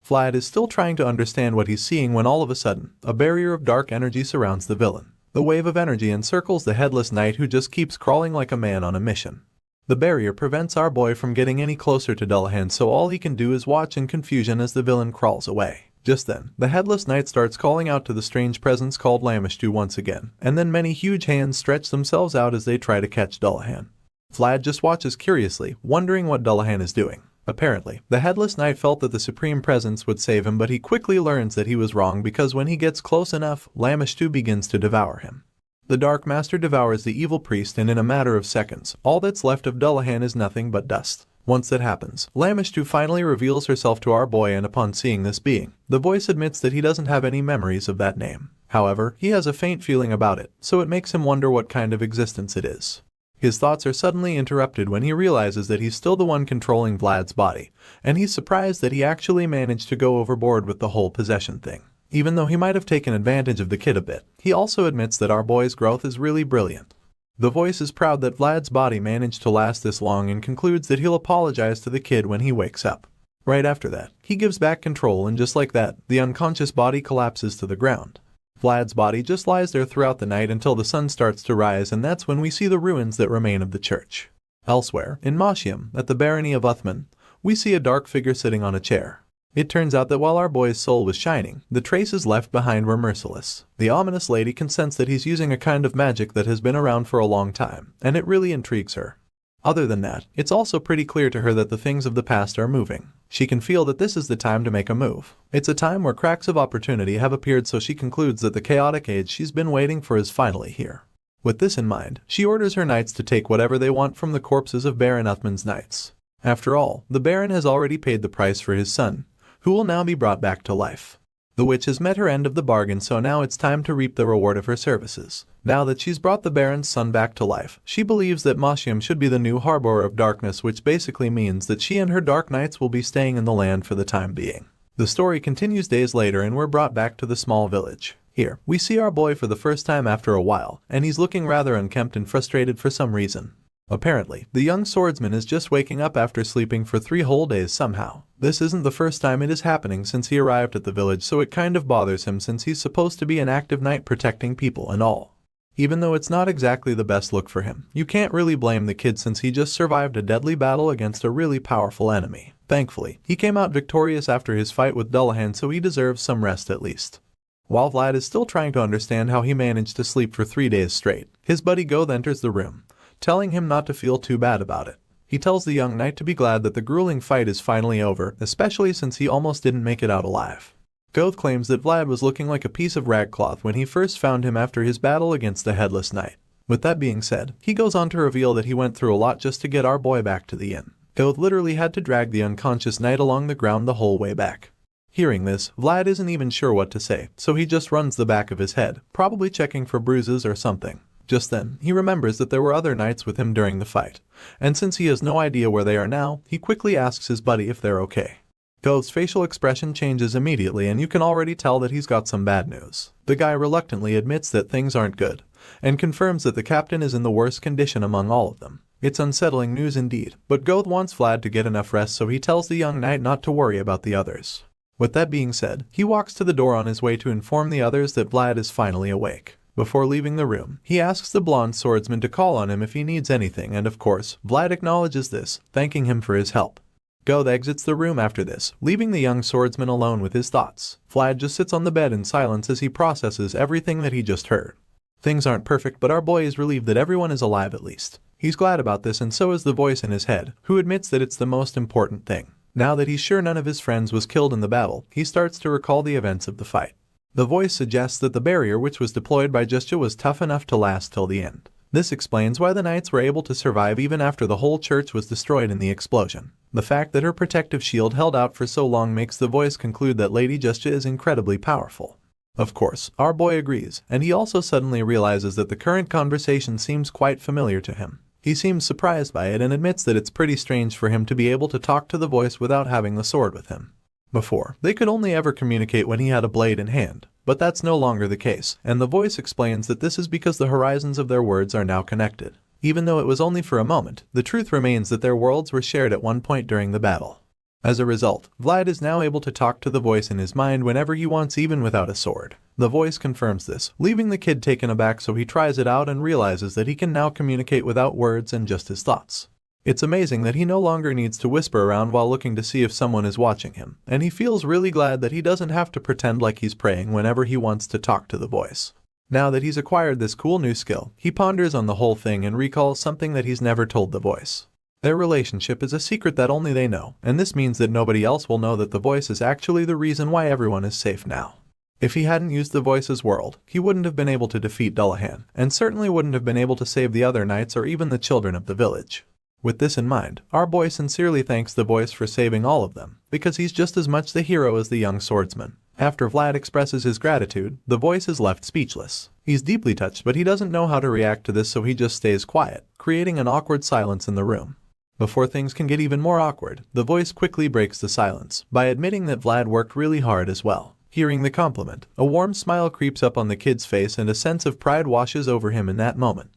A: Vlad is still trying to understand what he's seeing when all of a sudden, a barrier of dark energy surrounds the villain. The wave of energy encircles the Headless Knight, who just keeps crawling like a man on a mission. The barrier prevents our boy from getting any closer to Dullahan, so all he can do is watch in confusion as the villain crawls away. Just then, the Headless Knight starts calling out to the strange presence called Lamishtu once again, and then many huge hands stretch themselves out as they try to catch Dullahan. Vlad just watches curiously, wondering what Dullahan is doing. Apparently, the Headless Knight felt that the Supreme Presence would save him, but he quickly learns that he was wrong because when he gets close enough, Lamishtu begins to devour him. The Dark Master devours the evil priest, and in a matter of seconds, all that's left of Dullahan is nothing but dust. Once that happens, Lamishtu finally reveals herself to our boy, and upon seeing this being, the voice admits that he doesn't have any memories of that name. However, he has a faint feeling about it, so it makes him wonder what kind of existence it is. His thoughts are suddenly interrupted when he realizes that he's still the one controlling Vlad's body, and he's surprised that he actually managed to go overboard with the whole possession thing. Even though he might have taken advantage of the kid a bit, he also admits that our boy's growth is really brilliant. The voice is proud that Vlad's body managed to last this long and concludes that he'll apologize to the kid when he wakes up. Right after that, he gives back control, and just like that, the unconscious body collapses to the ground. Vlad's body just lies there throughout the night until the sun starts to rise, and that's when we see the ruins that remain of the church. Elsewhere, in Mashium, at the barony of Uthman, we see a dark figure sitting on a chair. It turns out that while our boy's soul was shining, the traces left behind were merciless. The ominous lady can sense that he's using a kind of magic that has been around for a long time, and it really intrigues her. Other than that, it's also pretty clear to her that the things of the past are moving. She can feel that this is the time to make a move. It's a time where cracks of opportunity have appeared, so she concludes that the chaotic age she's been waiting for is finally here. With this in mind, she orders her knights to take whatever they want from the corpses of Baron Uthman's knights. After all, the Baron has already paid the price for his son, who will now be brought back to life. The witch has met her end of the bargain, so now it's time to reap the reward of her services. Now that she's brought the Baron's son back to life, she believes that Mashium should be the new harbour of darkness, which basically means that she and her dark knights will be staying in the land for the time being. The story continues days later, and we're brought back to the small village. Here, we see our boy for the first time after a while, and he's looking rather unkempt and frustrated for some reason. Apparently, the young swordsman is just waking up after sleeping for 3 whole days somehow. This isn't the first time it is happening since he arrived at the village, so it kind of bothers him since he's supposed to be an active knight protecting people and all. Even though it's not exactly the best look for him, you can't really blame the kid since he just survived a deadly battle against a really powerful enemy. Thankfully, he came out victorious after his fight with Dullahan, so he deserves some rest at least. While Vlad is still trying to understand how he managed to sleep for 3 days straight, his buddy Goth enters the room, telling him not to feel too bad about it. He tells the young knight to be glad that the grueling fight is finally over, especially since he almost didn't make it out alive. Goth claims that Vlad was looking like a piece of ragcloth when he first found him after his battle against the Headless Knight. With that being said, he goes on to reveal that he went through a lot just to get our boy back to the inn. Goth literally had to drag the unconscious knight along the ground the whole way back. Hearing this, Vlad isn't even sure what to say, so he just runs the back of his head, probably checking for bruises or something. Just then, he remembers that there were other knights with him during the fight, and since he has no idea where they are now, he quickly asks his buddy if they're okay. Goth's facial expression changes immediately, and you can already tell that he's got some bad news. The guy reluctantly admits that things aren't good, and confirms that the captain is in the worst condition among all of them. It's unsettling news indeed, but Goth wants Vlad to get enough rest, so he tells the young knight not to worry about the others. With that being said, he walks to the door on his way to inform the others that Vlad is finally awake. Before leaving the room, he asks the blonde swordsman to call on him if he needs anything, and of course, Vlad acknowledges this, thanking him for his help. Goth exits the room after this, leaving the young swordsman alone with his thoughts. Vlad just sits on the bed in silence as he processes everything that he just heard. Things aren't perfect, but our boy is relieved that everyone is alive at least. He's glad about this, and so is the voice in his head, who admits that it's the most important thing. Now that he's sure none of his friends was killed in the battle, he starts to recall the events of the fight. The voice suggests that the barrier which was deployed by Justia was tough enough to last till the end. This explains why the knights were able to survive even after the whole church was destroyed in the explosion. The fact that her protective shield held out for so long makes the voice conclude that Lady Justia is incredibly powerful. Of course, our boy agrees, and he also suddenly realizes that the current conversation seems quite familiar to him. He seems surprised by it and admits that it's pretty strange for him to be able to talk to the voice without having the sword with him. Before, they could only ever communicate when he had a blade in hand, but that's no longer the case, and the voice explains that this is because the horizons of their words are now connected. Even though it was only for a moment, the truth remains that their worlds were shared at one point during the battle. As a result, Vlad is now able to talk to the voice in his mind whenever he wants, even without a sword. The voice confirms this, leaving the kid taken aback, so he tries it out and realizes that he can now communicate without words and just his thoughts. It's amazing that he no longer needs to whisper around while looking to see if someone is watching him, and he feels really glad that he doesn't have to pretend like he's praying whenever he wants to talk to the voice. Now that he's acquired this cool new skill, he ponders on the whole thing and recalls something that he's never told the voice. Their relationship is a secret that only they know, and this means that nobody else will know that the voice is actually the reason why everyone is safe now. If he hadn't used the voice's world, he wouldn't have been able to defeat Dullahan, and certainly wouldn't have been able to save the other knights or even the children of the village. With this in mind, our boy sincerely thanks the voice for saving all of them, because he's just as much the hero as the young swordsman. After Vlad expresses his gratitude, the voice is left speechless. He's deeply touched, but he doesn't know how to react to this, so he just stays quiet, creating an awkward silence in the room. Before things can get even more awkward, the voice quickly breaks the silence by admitting that Vlad worked really hard as well. Hearing the compliment, a warm smile creeps up on the kid's face and a sense of pride washes over him in that moment.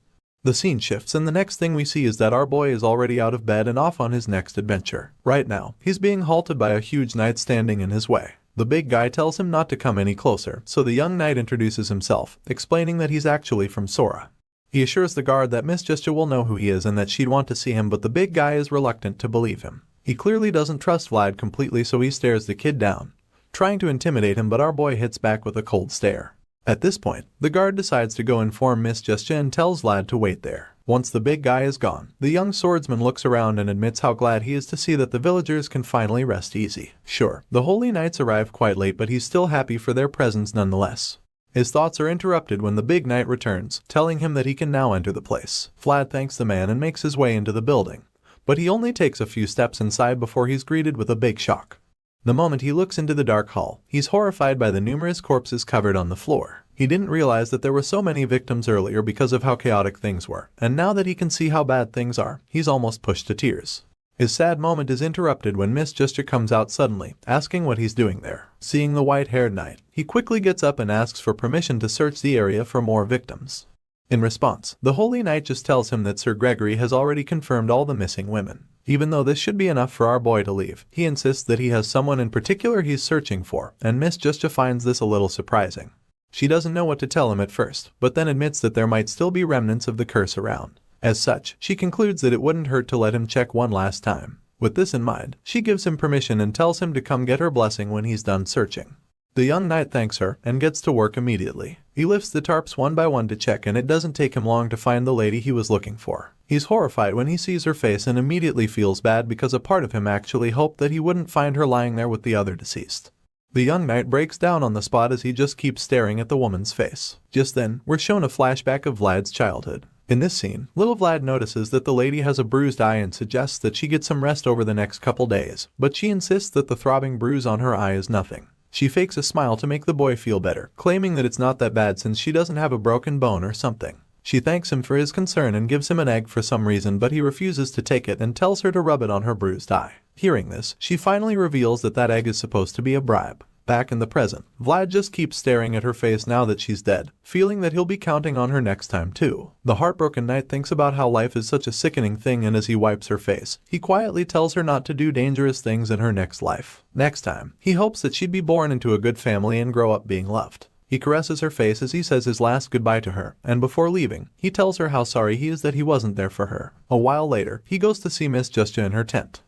A: The scene shifts, and the next thing we see is that our boy is already out of bed and off on his next adventure. Right now, he's being halted by a huge knight standing in his way. The big guy tells him not to come any closer, so the young knight introduces himself, explaining that he's actually from Sora. He assures the guard that Miss Justia will know who he is and that she'd want to see him, but the big guy is reluctant to believe him. He clearly doesn't trust Vlad completely, so he stares the kid down, trying to intimidate him, but our boy hits back with a cold stare. At this point, the guard decides to go inform Miss Justia and tells Vlad to wait there. Once the big guy is gone, the young swordsman looks around and admits how glad he is to see that the villagers can finally rest easy. Sure, the holy knights arrived quite late, but he's still happy for their presence nonetheless. His thoughts are interrupted when the big knight returns, telling him that he can now enter the place. Vlad thanks the man and makes his way into the building, but he only takes a few steps inside before he's greeted with a big shock. The moment he looks into the dark hall, he's horrified by the numerous corpses covered on the floor. He didn't realize that there were so many victims earlier because of how chaotic things were, and now that he can see how bad things are, he's almost pushed to tears. His sad moment is interrupted when Miss Justia comes out suddenly, asking what he's doing there. Seeing the white-haired knight, he quickly gets up and asks for permission to search the area for more victims. In response, the holy knight just tells him that Sir Gregory has already confirmed all the missing women. Even though this should be enough for our boy to leave, he insists that he has someone in particular he's searching for, and Miss Justia finds this a little surprising. She doesn't know what to tell him at first, but then admits that there might still be remnants of the curse around. As such, she concludes that it wouldn't hurt to let him check one last time. With this in mind, she gives him permission and tells him to come get her blessing when he's done searching. The young knight thanks her and gets to work immediately. He lifts the tarps one by one to check, and it doesn't take him long to find the lady he was looking for. He's horrified when he sees her face and immediately feels bad because a part of him actually hoped that he wouldn't find her lying there with the other deceased. The young knight breaks down on the spot as he just keeps staring at the woman's face. Just then, we're shown a flashback of Vlad's childhood. In this scene, little Vlad notices that the lady has a bruised eye and suggests that she get some rest over the next couple days, but she insists that the throbbing bruise on her eye is nothing. She fakes a smile to make the boy feel better, claiming that it's not that bad since she doesn't have a broken bone or something. She thanks him for his concern and gives him an egg for some reason, but he refuses to take it and tells her to rub it on her bruised eye. Hearing this, she finally reveals that that egg is supposed to be a bribe. Back in the present, Vlad just keeps staring at her face now that she's dead, feeling that he'll be counting on her next time too. The heartbroken knight thinks about how life is such a sickening thing, and as he wipes her face, he quietly tells her not to do dangerous things in her next life. Next time, he hopes that she'd be born into a good family and grow up being loved. He caresses her face as he says his last goodbye to her, and before leaving, he tells her how sorry he is that he wasn't there for her. A while later, he goes to see Miss Justia in her tent.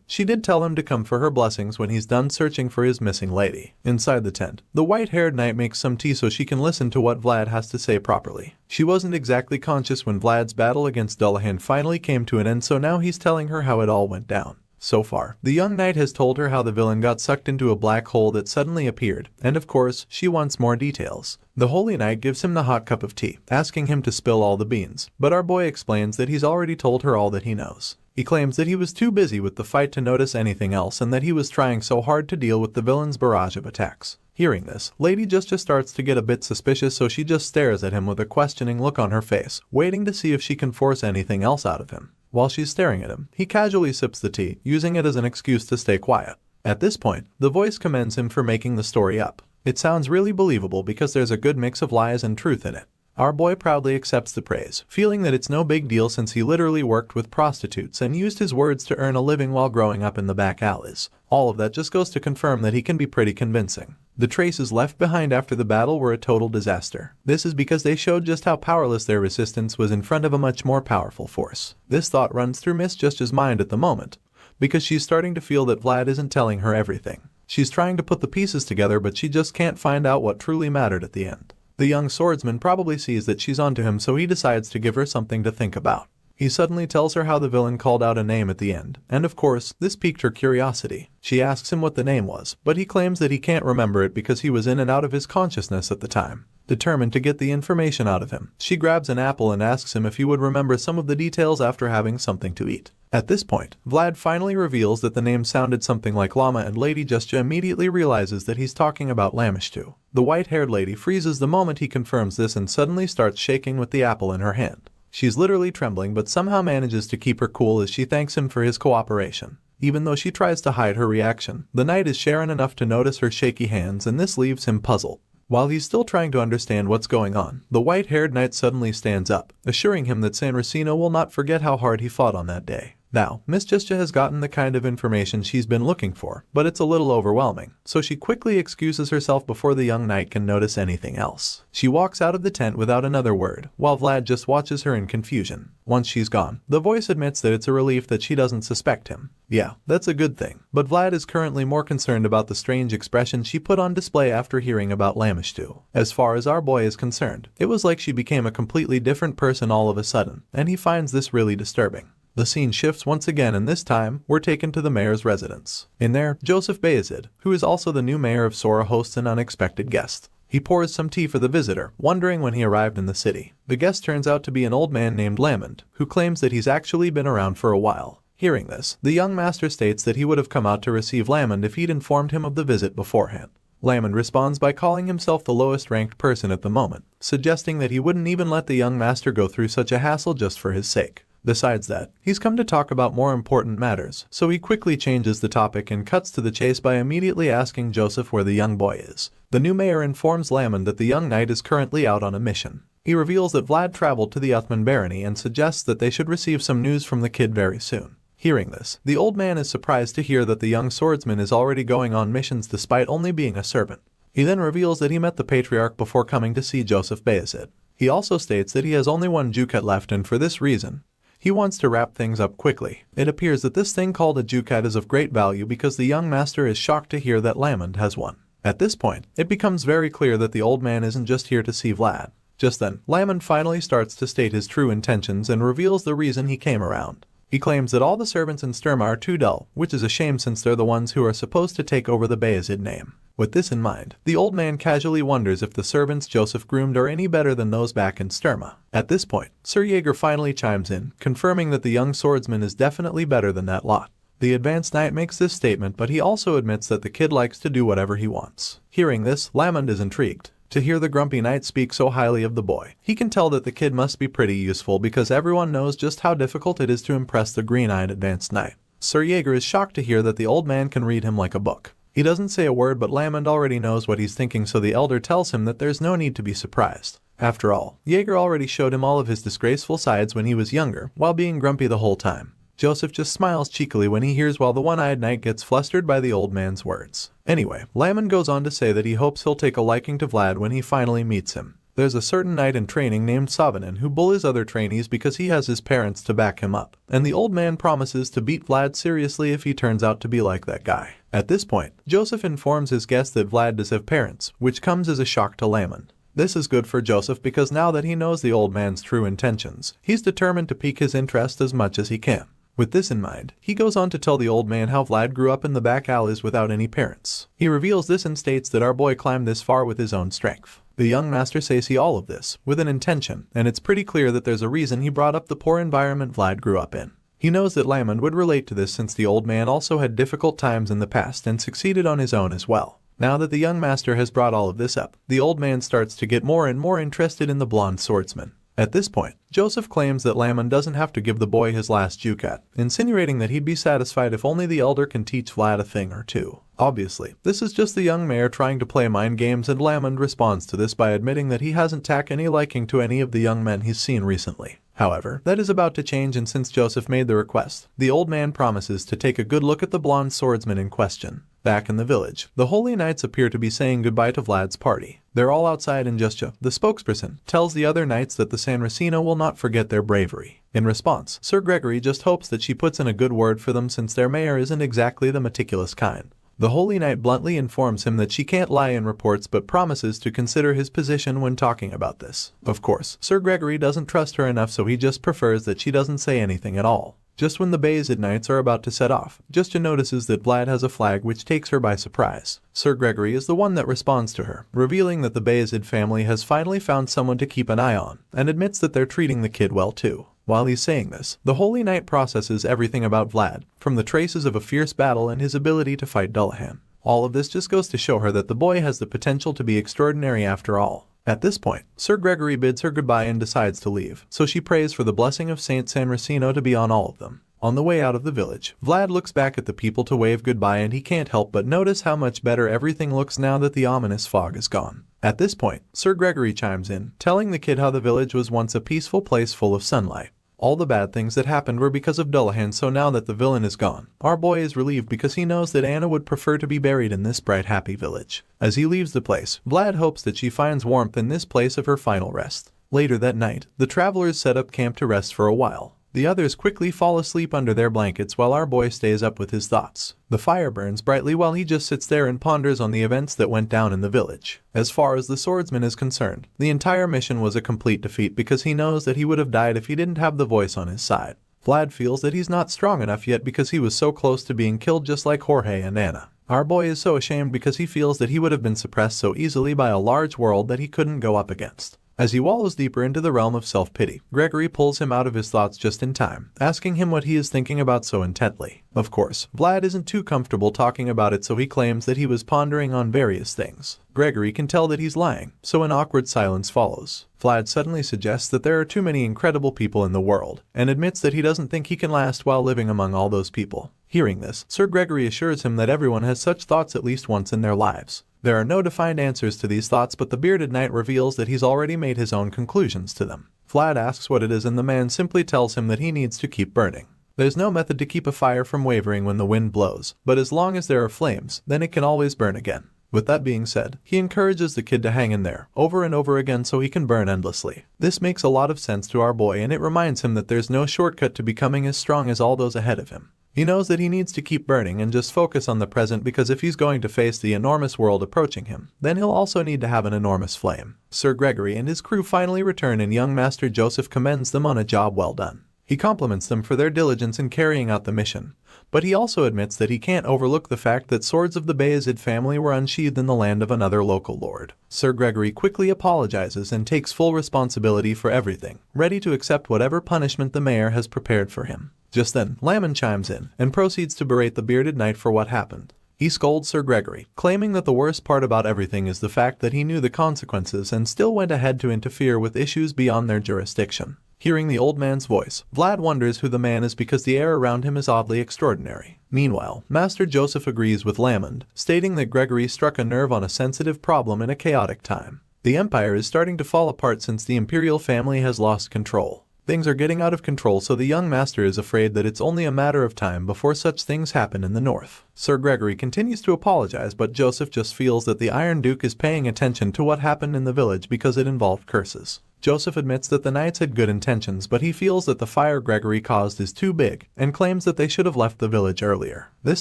A: She did tell him to come for her blessings when he's done searching for his missing lady. Inside the tent, the white-haired knight makes some tea so she can listen to what Vlad has to say properly. She wasn't exactly conscious when Vlad's battle against Dullahan finally came to an end, so now he's telling her how it all went down. So far, the young knight has told her how the villain got sucked into a black hole that suddenly appeared, and of course, she wants more details. The holy knight gives him the hot cup of tea, asking him to spill all the beans, but our boy explains that he's already told her all that he knows. He claims that he was too busy with the fight to notice anything else, and that he was trying so hard to deal with the villain's barrage of attacks. Hearing this, Lady Justia starts to get a bit suspicious, so she just stares at him with a questioning look on her face, waiting to see if she can force anything else out of him. While she's staring at him, he casually sips the tea, using it as an excuse to stay quiet. At this point, the voice commends him for making the story up. It sounds really believable because there's a good mix of lies and truth in it. Our boy proudly accepts the praise, feeling that it's no big deal since he literally worked with prostitutes and used his words to earn a living while growing up in the back alleys. All of that just goes to confirm that he can be pretty convincing. The traces left behind after the battle were a total disaster. This is because they showed just how powerless their resistance was in front of a much more powerful force. This thought runs through Miss Justia's mind at the moment, because she's starting to feel that Vlad isn't telling her everything. She's trying to put the pieces together, but she just can't find out what truly mattered at the end. The young swordsman probably sees that she's onto him, so he decides to give her something to think about. He suddenly tells her how the villain called out a name at the end, and of course, this piqued her curiosity. She asks him what the name was, but he claims that he can't remember it because he was in and out of his consciousness at the time. Determined to get the information out of him, she grabs an apple and asks him if he would remember some of the details after having something to eat. At this point, Vlad finally reveals that the name sounded something like llama, and Lady Justia immediately realizes that he's talking about Lamishtu. The white-haired lady freezes the moment he confirms this and suddenly starts shaking with the apple in her hand. She's literally trembling, but somehow manages to keep her cool as she thanks him for his cooperation. Even though she tries to hide her reaction, the knight is sharing enough to notice her shaky hands, and this leaves him puzzled. While he's still trying to understand what's going on, the white-haired knight suddenly stands up, assuring him that San Racino will not forget how hard he fought on that day. Now, Miss Justia has gotten the kind of information she's been looking for, but it's a little overwhelming, so she quickly excuses herself before the young knight can notice anything else. She walks out of the tent without another word, while Vlad just watches her in confusion. Once she's gone, the voice admits that it's a relief that she doesn't suspect him. Yeah, that's a good thing, but Vlad is currently more concerned about the strange expression she put on display after hearing about Lamishtu. As far as our boy is concerned, it was like she became a completely different person all of a sudden, and he finds this really disturbing. The scene shifts once again, and this time, we're taken to the mayor's residence. In there, Joseph Bayezid, who is also the new mayor of Sora, hosts an unexpected guest. He pours some tea for the visitor, wondering when he arrived in the city. The guest turns out to be an old man named Lamond, who claims that he's actually been around for a while. Hearing this, the young master states that he would have come out to receive Lamond if he'd informed him of the visit beforehand. Lamond responds by calling himself the lowest ranked person at the moment, suggesting that he wouldn't even let the young master go through such a hassle just for his sake. Besides that, he's come to talk about more important matters, so he quickly changes the topic and cuts to the chase by immediately asking Joseph where the young boy is. The new mayor informs Lamond that the young knight is currently out on a mission. He reveals that Vlad traveled to the Uthman barony and suggests that they should receive some news from the kid very soon. Hearing this, the old man is surprised to hear that the young swordsman is already going on missions despite only being a servant. He then reveals that he met the patriarch before coming to see Joseph Bayezid. He also states that he has only one ducat left, and for this reason, he wants to wrap things up quickly. It appears that this thing called a ducat is of great value because the young master is shocked to hear that Lamond has one. At this point, it becomes very clear that the old man isn't just here to see Vlad. Just then, Lamond finally starts to state his true intentions and reveals the reason he came around. He claims that all the servants in Sturma are too dull, which is a shame since they're the ones who are supposed to take over the Bayezid name. With this in mind, the old man casually wonders if the servants Joseph groomed are any better than those back in Sturma. At this point, Sir Jaeger finally chimes in, confirming that the young swordsman is definitely better than that lot. The advanced knight makes this statement, but he also admits that the kid likes to do whatever he wants. Hearing this, Lamond is intrigued to hear the grumpy knight speak so highly of the boy. He can tell that the kid must be pretty useful because everyone knows just how difficult it is to impress the green-eyed advanced knight. Sir Jaeger is shocked to hear that the old man can read him like a book. He doesn't say a word, but Lamond already knows what he's thinking, so the elder tells him that there's no need to be surprised. After all, Jaeger already showed him all of his disgraceful sides when he was younger, while being grumpy the whole time. Joseph just smiles cheekily when he hears, while the one-eyed knight gets flustered by the old man's words. Anyway, Lamond goes on to say that he hopes he'll take a liking to Vlad when he finally meets him. There's a certain knight in training named Savanen who bullies other trainees because he has his parents to back him up, and the old man promises to beat Vlad seriously if he turns out to be like that guy. At this point, Joseph informs his guest that Vlad does have parents, which comes as a shock to Lamond. This is good for Joseph because now that he knows the old man's true intentions, he's determined to pique his interest as much as he can. With this in mind, he goes on to tell the old man how Vlad grew up in the back alleys without any parents. He reveals this and states that our boy climbed this far with his own strength. The young master says he all of this with an intention, and it's pretty clear that there's a reason he brought up the poor environment Vlad grew up in. He knows that Lamond would relate to this since the old man also had difficult times in the past and succeeded on his own as well. Now that the young master has brought all of this up, the old man starts to get more and more interested in the blonde swordsman. At this point, Joseph claims that Lamond doesn't have to give the boy his last ducat, insinuating that he'd be satisfied if only the elder can teach Vlad a thing or two. Obviously, this is just the young mayor trying to play mind games, and Lamond responds to this by admitting that he hasn't taken any liking to any of the young men he's seen recently. However, that is about to change, and since Joseph made the request, the old man promises to take a good look at the blonde swordsman in question. Back in the village, the Holy Knights appear to be saying goodbye to Vlad's party. They're all outside, and Justja, the spokesperson, tells the other knights that the Sanracino will not forget their bravery. In response, Sir Gregory just hopes that she puts in a good word for them since their mayor isn't exactly the meticulous kind. The Holy Knight bluntly informs him that she can't lie in reports, but promises to consider his position when talking about this. Of course, Sir Gregory doesn't trust her enough, so he just prefers that she doesn't say anything at all. Just when the Bayezid Knights are about to set off, Justja notices that Vlad has a flag, which takes her by surprise. Sir Gregory is the one that responds to her, revealing that the Bayezid family has finally found someone to keep an eye on, and admits that they're treating the kid well too. While he's saying this, the Holy Knight processes everything about Vlad, from the traces of a fierce battle and his ability to fight Dullahan. All of this just goes to show her that the boy has the potential to be extraordinary after all. At this point, Sir Gregory bids her goodbye and decides to leave, so she prays for the blessing of Saint Sanracino to be on all of them. On the way out of the village, Vlad looks back at the people to wave goodbye, and he can't help but notice how much better everything looks now that the ominous fog is gone. At this point, Sir Gregory chimes in, telling the kid how the village was once a peaceful place full of sunlight. All the bad things that happened were because of Dullahan, so now that the villain is gone, our boy is relieved because he knows that Anna would prefer to be buried in this bright, happy village. As he leaves the place, Vlad hopes that she finds warmth in this place of her final rest. Later that night, the travelers set up camp to rest for a while. The others quickly fall asleep under their blankets while our boy stays up with his thoughts. The fire burns brightly while he just sits there and ponders on the events that went down in the village. As far as the swordsman is concerned, the entire mission was a complete defeat because he knows that he would have died if he didn't have the voice on his side. Vlad feels that he's not strong enough yet because he was so close to being killed just like Jorge and Anna. Our boy is so ashamed because he feels that he would have been suppressed so easily by a large world that he couldn't go up against. As he wallows deeper into the realm of self-pity, Gregory pulls him out of his thoughts just in time, asking him what he is thinking about so intently. Of course, Vlad isn't too comfortable talking about it, so he claims that he was pondering on various things. Gregory can tell that he's lying, so an awkward silence follows. Vlad suddenly suggests that there are too many incredible people in the world, and admits that he doesn't think he can last while living among all those people. Hearing this, Sir Gregory assures him that everyone has such thoughts at least once in their lives. There are no defined answers to these thoughts, but the bearded knight reveals that he's already made his own conclusions to them. Vlad asks what it is, and the man simply tells him that he needs to keep burning. There's no method to keep a fire from wavering when the wind blows, but as long as there are flames, then it can always burn again. With that being said, he encourages the kid to hang in there, over and over again, so he can burn endlessly. This makes a lot of sense to our boy, and it reminds him that there's no shortcut to becoming as strong as all those ahead of him. He knows that he needs to keep burning and just focus on the present, because if he's going to face the enormous world approaching him, then he'll also need to have an enormous flame. Sir Gregory and his crew finally return, and young Master Joseph commends them on a job well done. He compliments them for their diligence in carrying out the mission, but he also admits that he can't overlook the fact that swords of the Bayezid family were unsheathed in the land of another local lord. Sir Gregory quickly apologizes and takes full responsibility for everything, ready to accept whatever punishment the mayor has prepared for him. Just then, Lamond chimes in and proceeds to berate the bearded knight for what happened. He scolds Sir Gregory, claiming that the worst part about everything is the fact that he knew the consequences and still went ahead to interfere with issues beyond their jurisdiction. Hearing the old man's voice, Vlad wonders who the man is because the air around him is oddly extraordinary. Meanwhile, Master Joseph agrees with Lamond, stating that Gregory struck a nerve on a sensitive problem in a chaotic time. The empire is starting to fall apart since the imperial family has lost control. Things are getting out of control, so the young master is afraid that it's only a matter of time before such things happen in the north. Sir Gregory continues to apologize, but Joseph just feels that the Iron Duke is paying attention to what happened in the village because it involved curses. Joseph admits that the knights had good intentions, but he feels that the fire Gregory caused is too big, and claims that they should have left the village earlier. This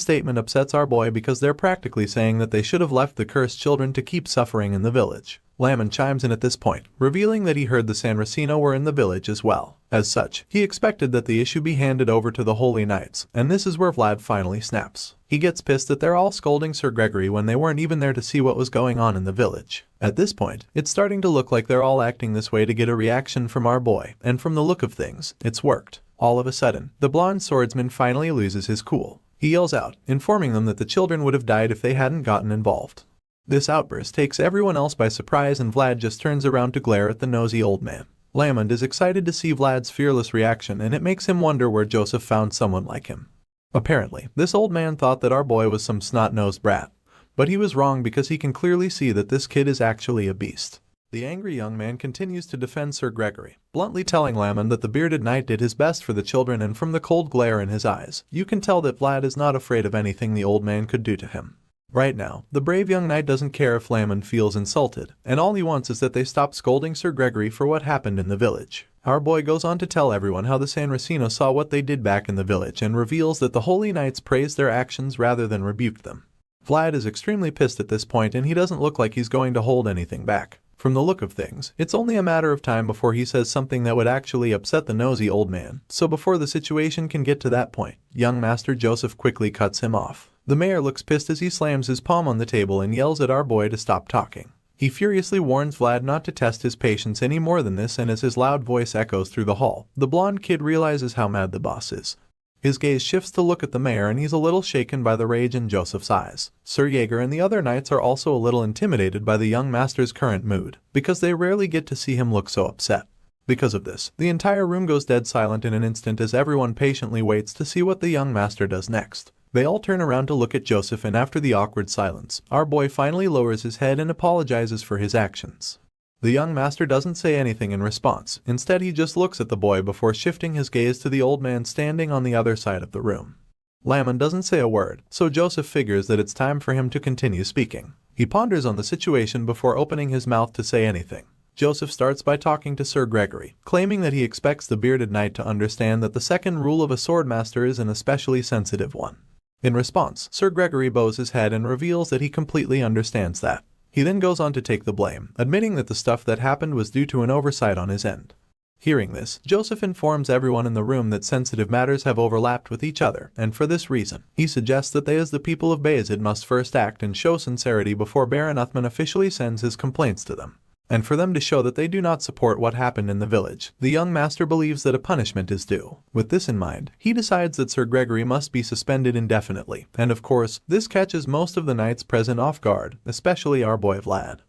A: statement upsets our boy because they're practically saying that they should have left the cursed children to keep suffering in the village. Lamond chimes in at this point, revealing that he heard the Sanracino were in the village as well. As such, he expected that the issue be handed over to the Holy Knights, and this is where Vlad finally snaps. He gets pissed that they're all scolding Sir Gregory when they weren't even there to see what was going on in the village. At this point, it's starting to look like they're all acting this way to get a reaction from our boy, and from the look of things, it's worked. All of a sudden, the blonde swordsman finally loses his cool. He yells out, informing them that the children would have died if they hadn't gotten involved. This outburst takes everyone else by surprise, and Vlad just turns around to glare at the nosy old man. Lamond is excited to see Vlad's fearless reaction, and it makes him wonder where Joseph found someone like him. Apparently, this old man thought that our boy was some snot-nosed brat, but he was wrong because he can clearly see that this kid is actually a beast. The angry young man continues to defend Sir Gregory, bluntly telling Lamond that the bearded knight did his best for the children, and from the cold glare in his eyes, you can tell that Vlad is not afraid of anything the old man could do to him. Right now, the brave young knight doesn't care if Lamond feels insulted, and all he wants is that they stop scolding Sir Gregory for what happened in the village. Our boy goes on to tell everyone how the Sanracino saw what they did back in the village, and reveals that the Holy Knights praised their actions rather than rebuked them. Vlad is extremely pissed at this point, and he doesn't look like he's going to hold anything back. From the look of things, it's only a matter of time before he says something that would actually upset the nosy old man, so before the situation can get to that point, young Master Joseph quickly cuts him off. The mayor looks pissed as he slams his palm on the table and yells at our boy to stop talking. He furiously warns Vlad not to test his patience any more than this, and as his loud voice echoes through the hall, the blonde kid realizes how mad the boss is. His gaze shifts to look at the mayor, and he's a little shaken by the rage in Joseph's eyes. Sir Jaeger and the other knights are also a little intimidated by the young master's current mood, because they rarely get to see him look so upset. Because of this, the entire room goes dead silent in an instant as everyone patiently waits to see what the young master does next. They all turn around to look at Joseph, and after the awkward silence, our boy finally lowers his head and apologizes for his actions. The young master doesn't say anything in response. Instead, he just looks at the boy before shifting his gaze to the old man standing on the other side of the room. Lamond doesn't say a word, so Joseph figures that it's time for him to continue speaking. He ponders on the situation before opening his mouth to say anything. Joseph starts by talking to Sir Gregory, claiming that he expects the bearded knight to understand that the second rule of a swordmaster is an especially sensitive one. In response, Sir Gregory bows his head and reveals that he completely understands that. He then goes on to take the blame, admitting that the stuff that happened was due to an oversight on his end. Hearing this, Joseph informs everyone in the room that sensitive matters have overlapped with each other, and for this reason, he suggests that they as the people of Bayezid must first act and show sincerity before Baron Uthman officially sends his complaints to them. And for them to show that they do not support what happened in the village, the young master believes that a punishment is due. With this in mind, he decides that Sir Gregory must be suspended indefinitely, and of course, this catches most of the knights present off guard, especially our boy Vlad.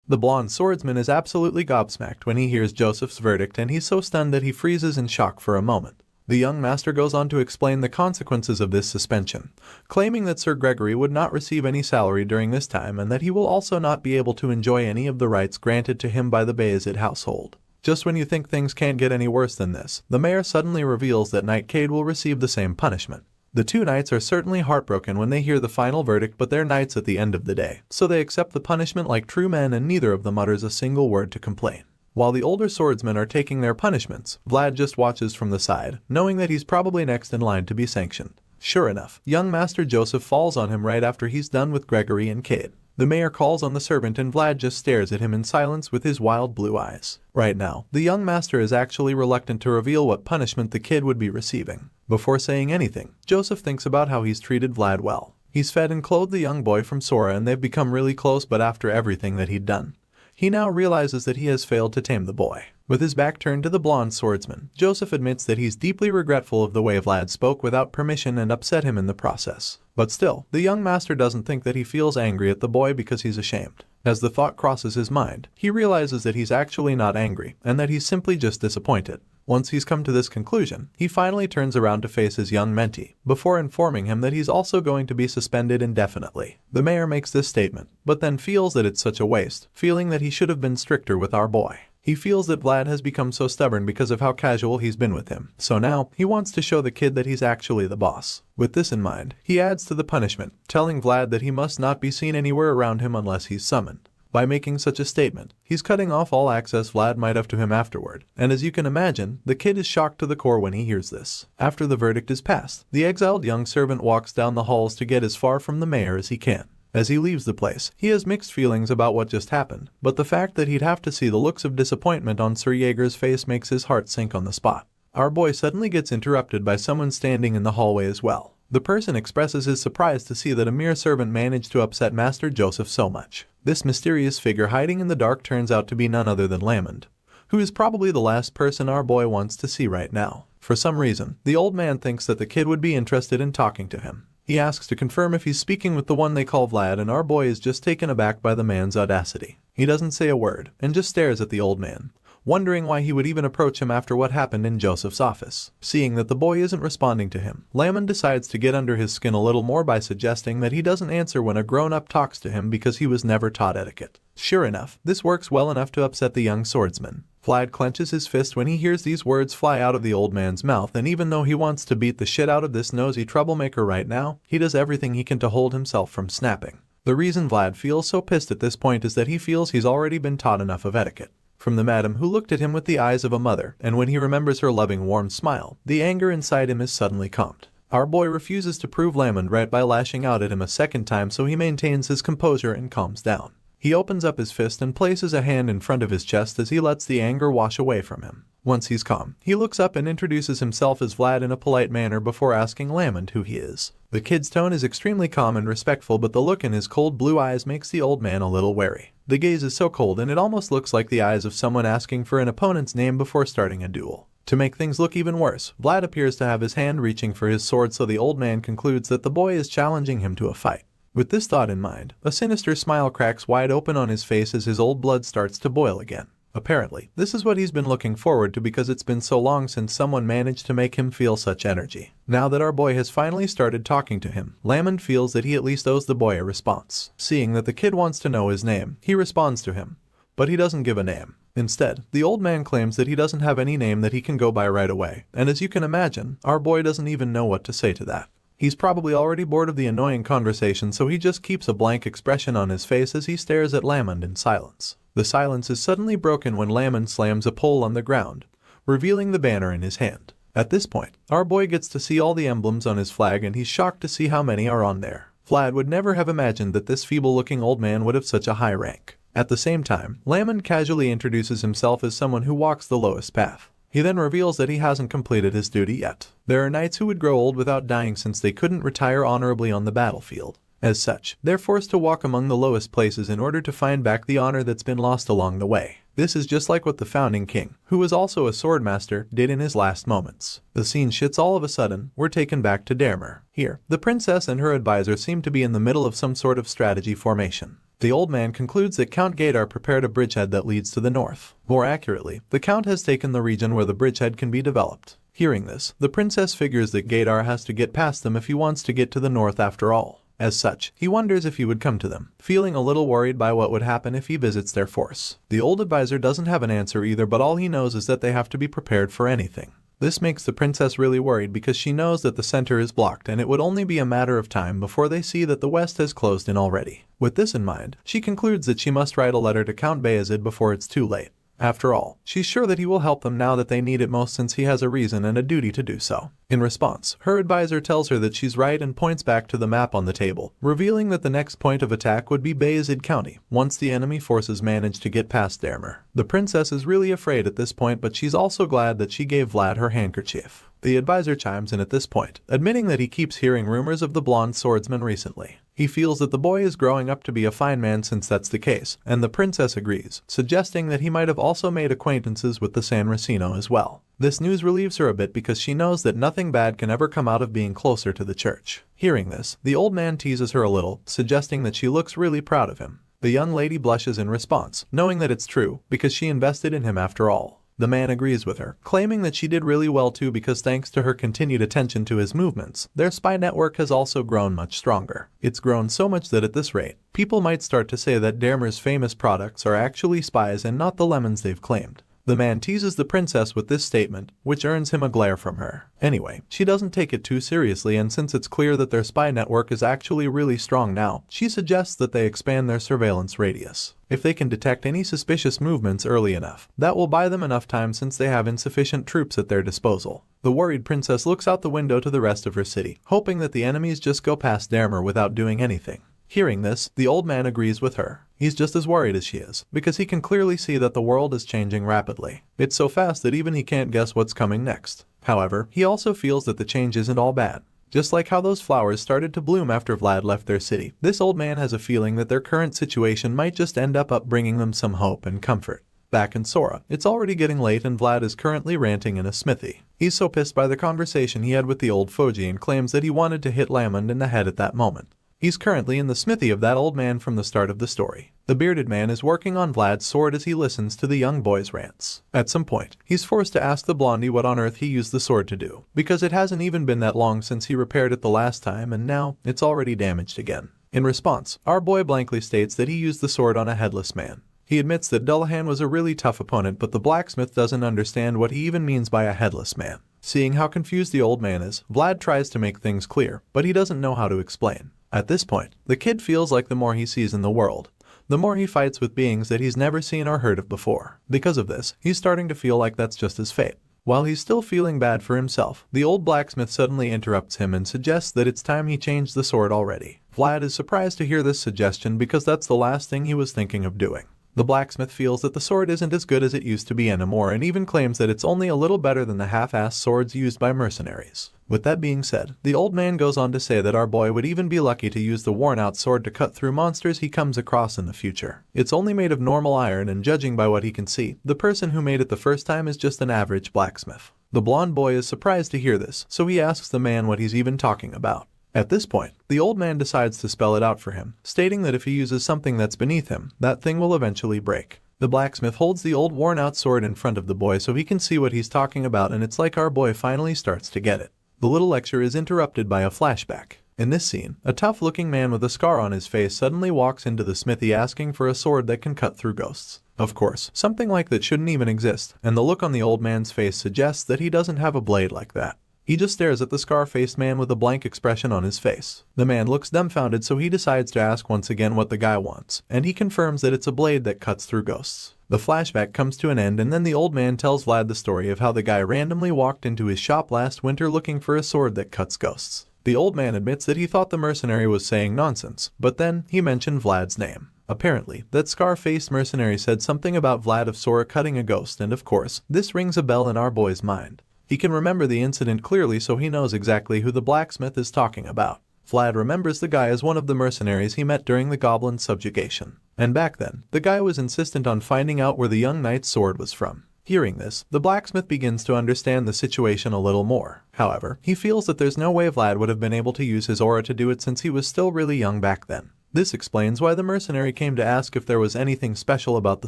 A: The blonde swordsman is absolutely gobsmacked when he hears Joseph's verdict, and he's so stunned that he freezes in shock for a moment. The young master goes on to explain the consequences of this suspension, claiming that Sir Gregory would not receive any salary during this time, and that he will also not be able to enjoy any of the rights granted to him by the Bayezid household. Just when you think things can't get any worse than this, the mayor suddenly reveals that Knight Cade will receive the same punishment. The two knights are certainly heartbroken when they hear the final verdict, but they're knights at the end of the day, so they accept the punishment like true men, and neither of them utters a single word to complain. While the older swordsmen are taking their punishments, Vlad just watches from the side, knowing that he's probably next in line to be sanctioned. Sure enough, young Master Joseph falls on him right after he's done with Gregory and Cade. The mayor calls on the servant, and Vlad just stares at him in silence with his wild blue eyes. Right now, the young master is actually reluctant to reveal what punishment the kid would be receiving. Before saying anything, Joseph thinks about how he's treated Vlad well. He's fed and clothed the young boy from Sora, and they've become really close, but after everything that he'd done, he now realizes that he has failed to tame the boy. With his back turned to the blonde swordsman, Joseph admits that he's deeply regretful of the way Vlad spoke without permission and upset him in the process. But still, the young master doesn't think that he feels angry at the boy because he's ashamed. As the thought crosses his mind, he realizes that he's actually not angry, and that he's simply just disappointed. Once he's come to this conclusion, he finally turns around to face his young mentee, before informing him that he's also going to be suspended indefinitely. The mayor makes this statement, but then feels that it's such a waste, feeling that he should have been stricter with our boy. He feels that Vlad has become so stubborn because of how casual he's been with him, so now he wants to show the kid that he's actually the boss. With this in mind, he adds to the punishment, telling Vlad that he must not be seen anywhere around him unless he's summoned. By making such a statement, he's cutting off all access Vlad might have to him afterward, and as you can imagine, the kid is shocked to the core when he hears this. After the verdict is passed, the exiled young servant walks down the halls to get as far from the mayor as he can. As he leaves the place, he has mixed feelings about what just happened, but the fact that he'd have to see the looks of disappointment on Sir Jaeger's face makes his heart sink on the spot. Our boy suddenly gets interrupted by someone standing in the hallway as well. The person expresses his surprise to see that a mere servant managed to upset Master Joseph so much. This mysterious figure hiding in the dark turns out to be none other than Lamond, who is probably the last person our boy wants to see right now. For some reason, the old man thinks that the kid would be interested in talking to him. He asks to confirm if he's speaking with the one they call Vlad, and our boy is just taken aback by the man's audacity. He doesn't say a word, and just stares at the old man, wondering why he would even approach him after what happened in Joseph's office. Seeing that the boy isn't responding to him, Lamond decides to get under his skin a little more by suggesting that he doesn't answer when a grown-up talks to him because he was never taught etiquette. Sure enough, this works well enough to upset the young swordsman. Vlad clenches his fist when he hears these words fly out of the old man's mouth, and even though he wants to beat the shit out of this nosy troublemaker right now, he does everything he can to hold himself from snapping. The reason Vlad feels so pissed at this point is that he feels he's already been taught enough of etiquette from the madam who looked at him with the eyes of a mother, and when he remembers her loving warm smile, the anger inside him is suddenly calmed. Our boy refuses to prove Lamond right by lashing out at him a second time, so he maintains his composure and calms down. He opens up his fist and places a hand in front of his chest as he lets the anger wash away from him. Once he's calm, he looks up and introduces himself as Vlad in a polite manner before asking Lamond who he is. The kid's tone is extremely calm and respectful, but the look in his cold blue eyes makes the old man a little wary. The gaze is so cold and it almost looks like the eyes of someone asking for an opponent's name before starting a duel. To make things look even worse, Vlad appears to have his hand reaching for his sword, so the old man concludes that the boy is challenging him to a fight. With this thought in mind, a sinister smile cracks wide open on his face as his old blood starts to boil again. Apparently, this is what he's been looking forward to because it's been so long since someone managed to make him feel such energy. Now that our boy has finally started talking to him, Lamond feels that he at least owes the boy a response. Seeing that the kid wants to know his name, he responds to him, but he doesn't give a name. Instead, the old man claims that he doesn't have any name that he can go by right away, and as you can imagine, our boy doesn't even know what to say to that. He's probably already bored of the annoying conversation, so he just keeps a blank expression on his face as he stares at Lamond in silence. The silence is suddenly broken when Lamond slams a pole on the ground, revealing the banner in his hand. At this point, our boy gets to see all the emblems on his flag, and he's shocked to see how many are on there. Vlad would never have imagined that this feeble-looking old man would have such a high rank. At the same time, Lamond casually introduces himself as someone who walks the lowest path. He then reveals that he hasn't completed his duty yet. There are knights who would grow old without dying since they couldn't retire honorably on the battlefield. As such, they're forced to walk among the lowest places in order to find back the honor that's been lost along the way. This is just like what the founding king, who was also a swordmaster, did in his last moments. The scene shifts all of a sudden. We're taken back to Dermer. Here, the princess and her advisor seem to be in the middle of some sort of strategy formation. The old man concludes that Count Gaydar prepared a bridgehead that leads to the north. More accurately, the Count has taken the region where the bridgehead can be developed. Hearing this, the princess figures that Gaydar has to get past them if he wants to get to the north after all. As such, he wonders if he would come to them, feeling a little worried by what would happen if he visits their force. The old advisor doesn't have an answer either, but all he knows is that they have to be prepared for anything. This makes the princess really worried because she knows that the center is blocked and it would only be a matter of time before they see that the west has closed in already. With this in mind, she concludes that she must write a letter to Count Bayezid before it's too late. After all, she's sure that he will help them now that they need it most, since he has a reason and a duty to do so. In response, her advisor tells her that she's right and points back to the map on the table, revealing that the next point of attack would be Bayezid County, once the enemy forces manage to get past Dermer. The princess is really afraid at this point, but she's also glad that she gave Vlad her handkerchief. The advisor chimes in at this point, admitting that he keeps hearing rumors of the blonde swordsman recently. He feels that the boy is growing up to be a fine man since that's the case, and the princess agrees, suggesting that he might have also made acquaintances with the San Racino as well. This news relieves her a bit because she knows that nothing bad can ever come out of being closer to the church. Hearing this, the old man teases her a little, suggesting that she looks really proud of him. The young lady blushes in response, knowing that it's true, because she invested in him after all. The man agrees with her, claiming that she did really well too because thanks to her continued attention to his movements, their spy network has also grown much stronger. It's grown so much that at this rate, people might start to say that Dermer's famous products are actually spies and not the lemons they've claimed. The man teases the princess with this statement, which earns him a glare from her. Anyway, she doesn't take it too seriously, and since it's clear that their spy network is actually really strong now, she suggests that they expand their surveillance radius. If they can detect any suspicious movements early enough, that will buy them enough time since they have insufficient troops at their disposal. The worried princess looks out the window to the rest of her city, hoping that the enemies just go past Dermer without doing anything. Hearing this, the old man agrees with her. He's just as worried as she is, because he can clearly see that the world is changing rapidly. It's so fast that even he can't guess what's coming next. However, he also feels that the change isn't all bad. Just like how those flowers started to bloom after Vlad left their city, this old man has a feeling that their current situation might just end up bringing them some hope and comfort. Back in Sora, it's already getting late and Vlad is currently ranting in a smithy. He's so pissed by the conversation he had with the old Foji and claims that he wanted to hit Lamond in the head at that moment. He's currently in the smithy of that old man from the start of the story. The bearded man is working on Vlad's sword as he listens to the young boy's rants. At some point, he's forced to ask the blondie what on earth he used the sword to do, because it hasn't even been that long since he repaired it the last time and now it's already damaged again. In response, our boy blankly states that he used the sword on a headless man. He admits that Dullahan was a really tough opponent, but the blacksmith doesn't understand what he even means by a headless man. Seeing how confused the old man is, Vlad tries to make things clear, but he doesn't know how to explain. At this point, the kid feels like the more he sees in the world, the more he fights with beings that he's never seen or heard of before. Because of this, he's starting to feel like that's just his fate. While he's still feeling bad for himself, the old blacksmith suddenly interrupts him and suggests that it's time he changed the sword already. Vlad is surprised to hear this suggestion because that's the last thing he was thinking of doing. The blacksmith feels that the sword isn't as good as it used to be anymore and even claims that it's only a little better than the half-assed swords used by mercenaries. With that being said, the old man goes on to say that our boy would even be lucky to use the worn-out sword to cut through monsters he comes across in the future. It's only made of normal iron and judging by what he can see, the person who made it the first time is just an average blacksmith. The blonde boy is surprised to hear this, so he asks the man what he's even talking about. At this point, the old man decides to spell it out for him, stating that if he uses something that's beneath him, that thing will eventually break. The blacksmith holds the old worn-out sword in front of the boy so he can see what he's talking about, and it's like our boy finally starts to get it. The little lecture is interrupted by a flashback. In this scene, a tough-looking man with a scar on his face suddenly walks into the smithy asking for a sword that can cut through ghosts. Of course, something like that shouldn't even exist, and the look on the old man's face suggests that he doesn't have a blade like that. He just stares at the scar-faced man with a blank expression on his face. The man looks dumbfounded, so he decides to ask once again what the guy wants, and he confirms that it's a blade that cuts through ghosts. The flashback comes to an end, and then the old man tells Vlad the story of how the guy randomly walked into his shop last winter looking for a sword that cuts ghosts. The old man admits that he thought the mercenary was saying nonsense, but then he mentioned Vlad's name. Apparently, that scar-faced mercenary said something about Vlad of Sora cutting a ghost, and of course, this rings a bell in our boy's mind. He can remember the incident clearly, so he knows exactly who the blacksmith is talking about. Vlad remembers the guy as one of the mercenaries he met during the goblin subjugation. And back then, the guy was insistent on finding out where the young knight's sword was from. Hearing this, the blacksmith begins to understand the situation a little more. However, he feels that there's no way Vlad would have been able to use his aura to do it since he was still really young back then. This explains why the mercenary came to ask if there was anything special about the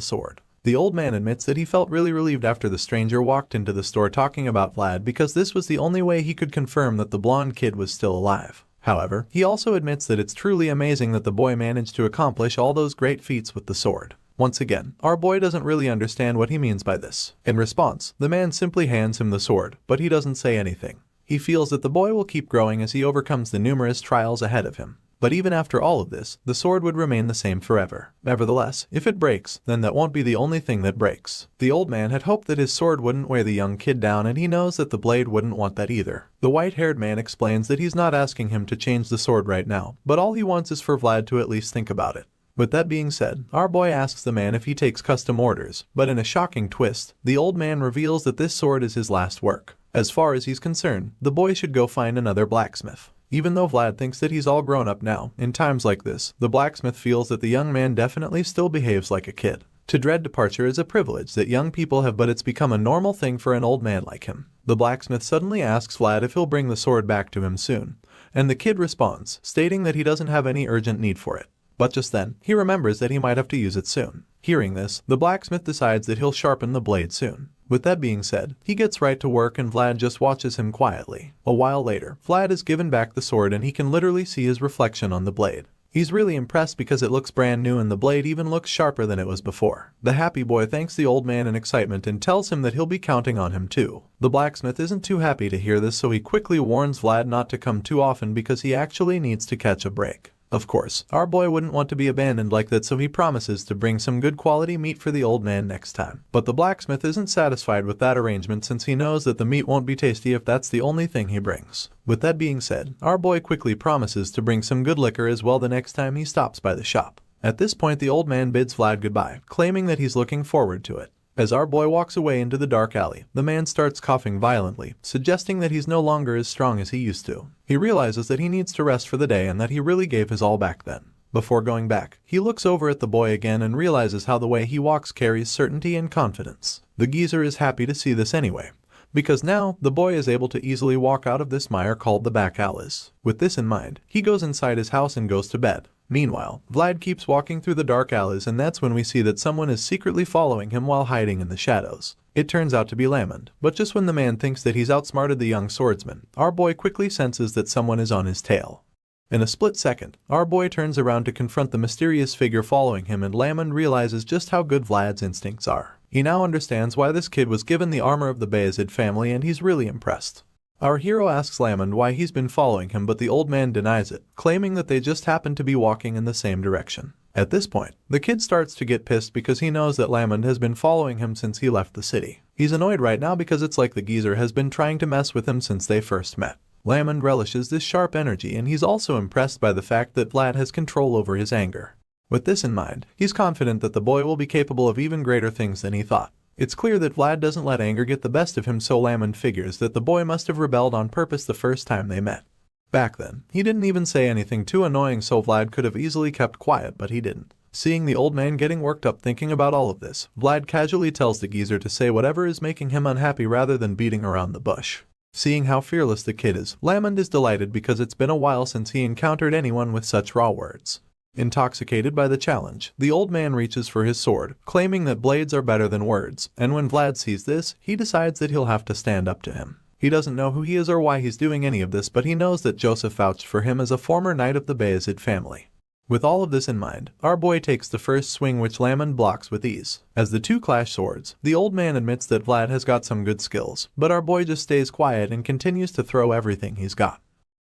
A: sword. The old man admits that he felt really relieved after the stranger walked into the store talking about Vlad because this was the only way he could confirm that the blonde kid was still alive. However, he also admits that it's truly amazing that the boy managed to accomplish all those great feats with the sword. Once again, our boy doesn't really understand what he means by this. In response, the man simply hands him the sword, but he doesn't say anything. He feels that the boy will keep growing as he overcomes the numerous trials ahead of him. But even after all of this, the sword would remain the same forever. Nevertheless, if it breaks, then that won't be the only thing that breaks. The old man had hoped that his sword wouldn't weigh the young kid down, and he knows that the blade wouldn't want that either. The white-haired man explains that he's not asking him to change the sword right now, but all he wants is for Vlad to at least think about it. With that being said, our boy asks the man if he takes custom orders, but in a shocking twist, the old man reveals that this sword is his last work. As far as he's concerned, the boy should go find another blacksmith. Even though Vlad thinks that he's all grown up now, in times like this, the blacksmith feels that the young man definitely still behaves like a kid. To dread departure is a privilege that young people have, but it's become a normal thing for an old man like him. The blacksmith suddenly asks Vlad if he'll bring the sword back to him soon, and the kid responds, stating that he doesn't have any urgent need for it. But just then, he remembers that he might have to use it soon. Hearing this, the blacksmith decides that he'll sharpen the blade soon. With that being said, he gets right to work and Vlad just watches him quietly. A while later, Vlad is given back the sword and he can literally see his reflection on the blade. He's really impressed because it looks brand new and the blade even looks sharper than it was before. The happy boy thanks the old man in excitement and tells him that he'll be counting on him too. The blacksmith isn't too happy to hear this, so he quickly warns Vlad not to come too often because he actually needs to catch a break. Of course, our boy wouldn't want to be abandoned like that, so he promises to bring some good quality meat for the old man next time. But the blacksmith isn't satisfied with that arrangement since he knows that the meat won't be tasty if that's the only thing he brings. With that being said, our boy quickly promises to bring some good liquor as well the next time he stops by the shop. At this point, the old man bids Vlad goodbye, claiming that he's looking forward to it. As our boy walks away into the dark alley, the man starts coughing violently, suggesting that he's no longer as strong as he used to. He realizes that he needs to rest for the day and that he really gave his all back then. Before going back, he looks over at the boy again and realizes how the way he walks carries certainty and confidence. The geezer is happy to see this anyway, because now the boy is able to easily walk out of this mire called the back alleys. With this in mind, he goes inside his house and goes to bed. Meanwhile, Vlad keeps walking through the dark alleys and that's when we see that someone is secretly following him while hiding in the shadows. It turns out to be Lamond, but just when the man thinks that he's outsmarted the young swordsman, our boy quickly senses that someone is on his tail. In a split second, our boy turns around to confront the mysterious figure following him and Lamond realizes just how good Vlad's instincts are. He now understands why this kid was given the armor of the Bayezid family and he's really impressed. Our hero asks Lamond why he's been following him, but the old man denies it, claiming that they just happen to be walking in the same direction. At this point, the kid starts to get pissed because he knows that Lamond has been following him since he left the city. He's annoyed right now because it's like the geezer has been trying to mess with him since they first met. Lamond relishes this sharp energy and he's also impressed by the fact that Vlad has control over his anger. With this in mind, he's confident that the boy will be capable of even greater things than he thought. It's clear that Vlad doesn't let anger get the best of him, so Lamond figures that the boy must have rebelled on purpose the first time they met. Back then, he didn't even say anything too annoying, so Vlad could have easily kept quiet, but he didn't. Seeing the old man getting worked up thinking about all of this, Vlad casually tells the geezer to say whatever is making him unhappy rather than beating around the bush. Seeing how fearless the kid is, Lamond is delighted because it's been a while since he encountered anyone with such raw words. Intoxicated by the challenge, the old man reaches for his sword, claiming that blades are better than words, and when Vlad sees this, he decides that he'll have to stand up to him. He doesn't know who he is or why he's doing any of this, but he knows that Joseph vouched for him as a former knight of the Bayezid family. With all of this in mind, our boy takes the first swing, which Lamond blocks with ease. As the two clash swords, the old man admits that Vlad has got some good skills, but our boy just stays quiet and continues to throw everything he's got.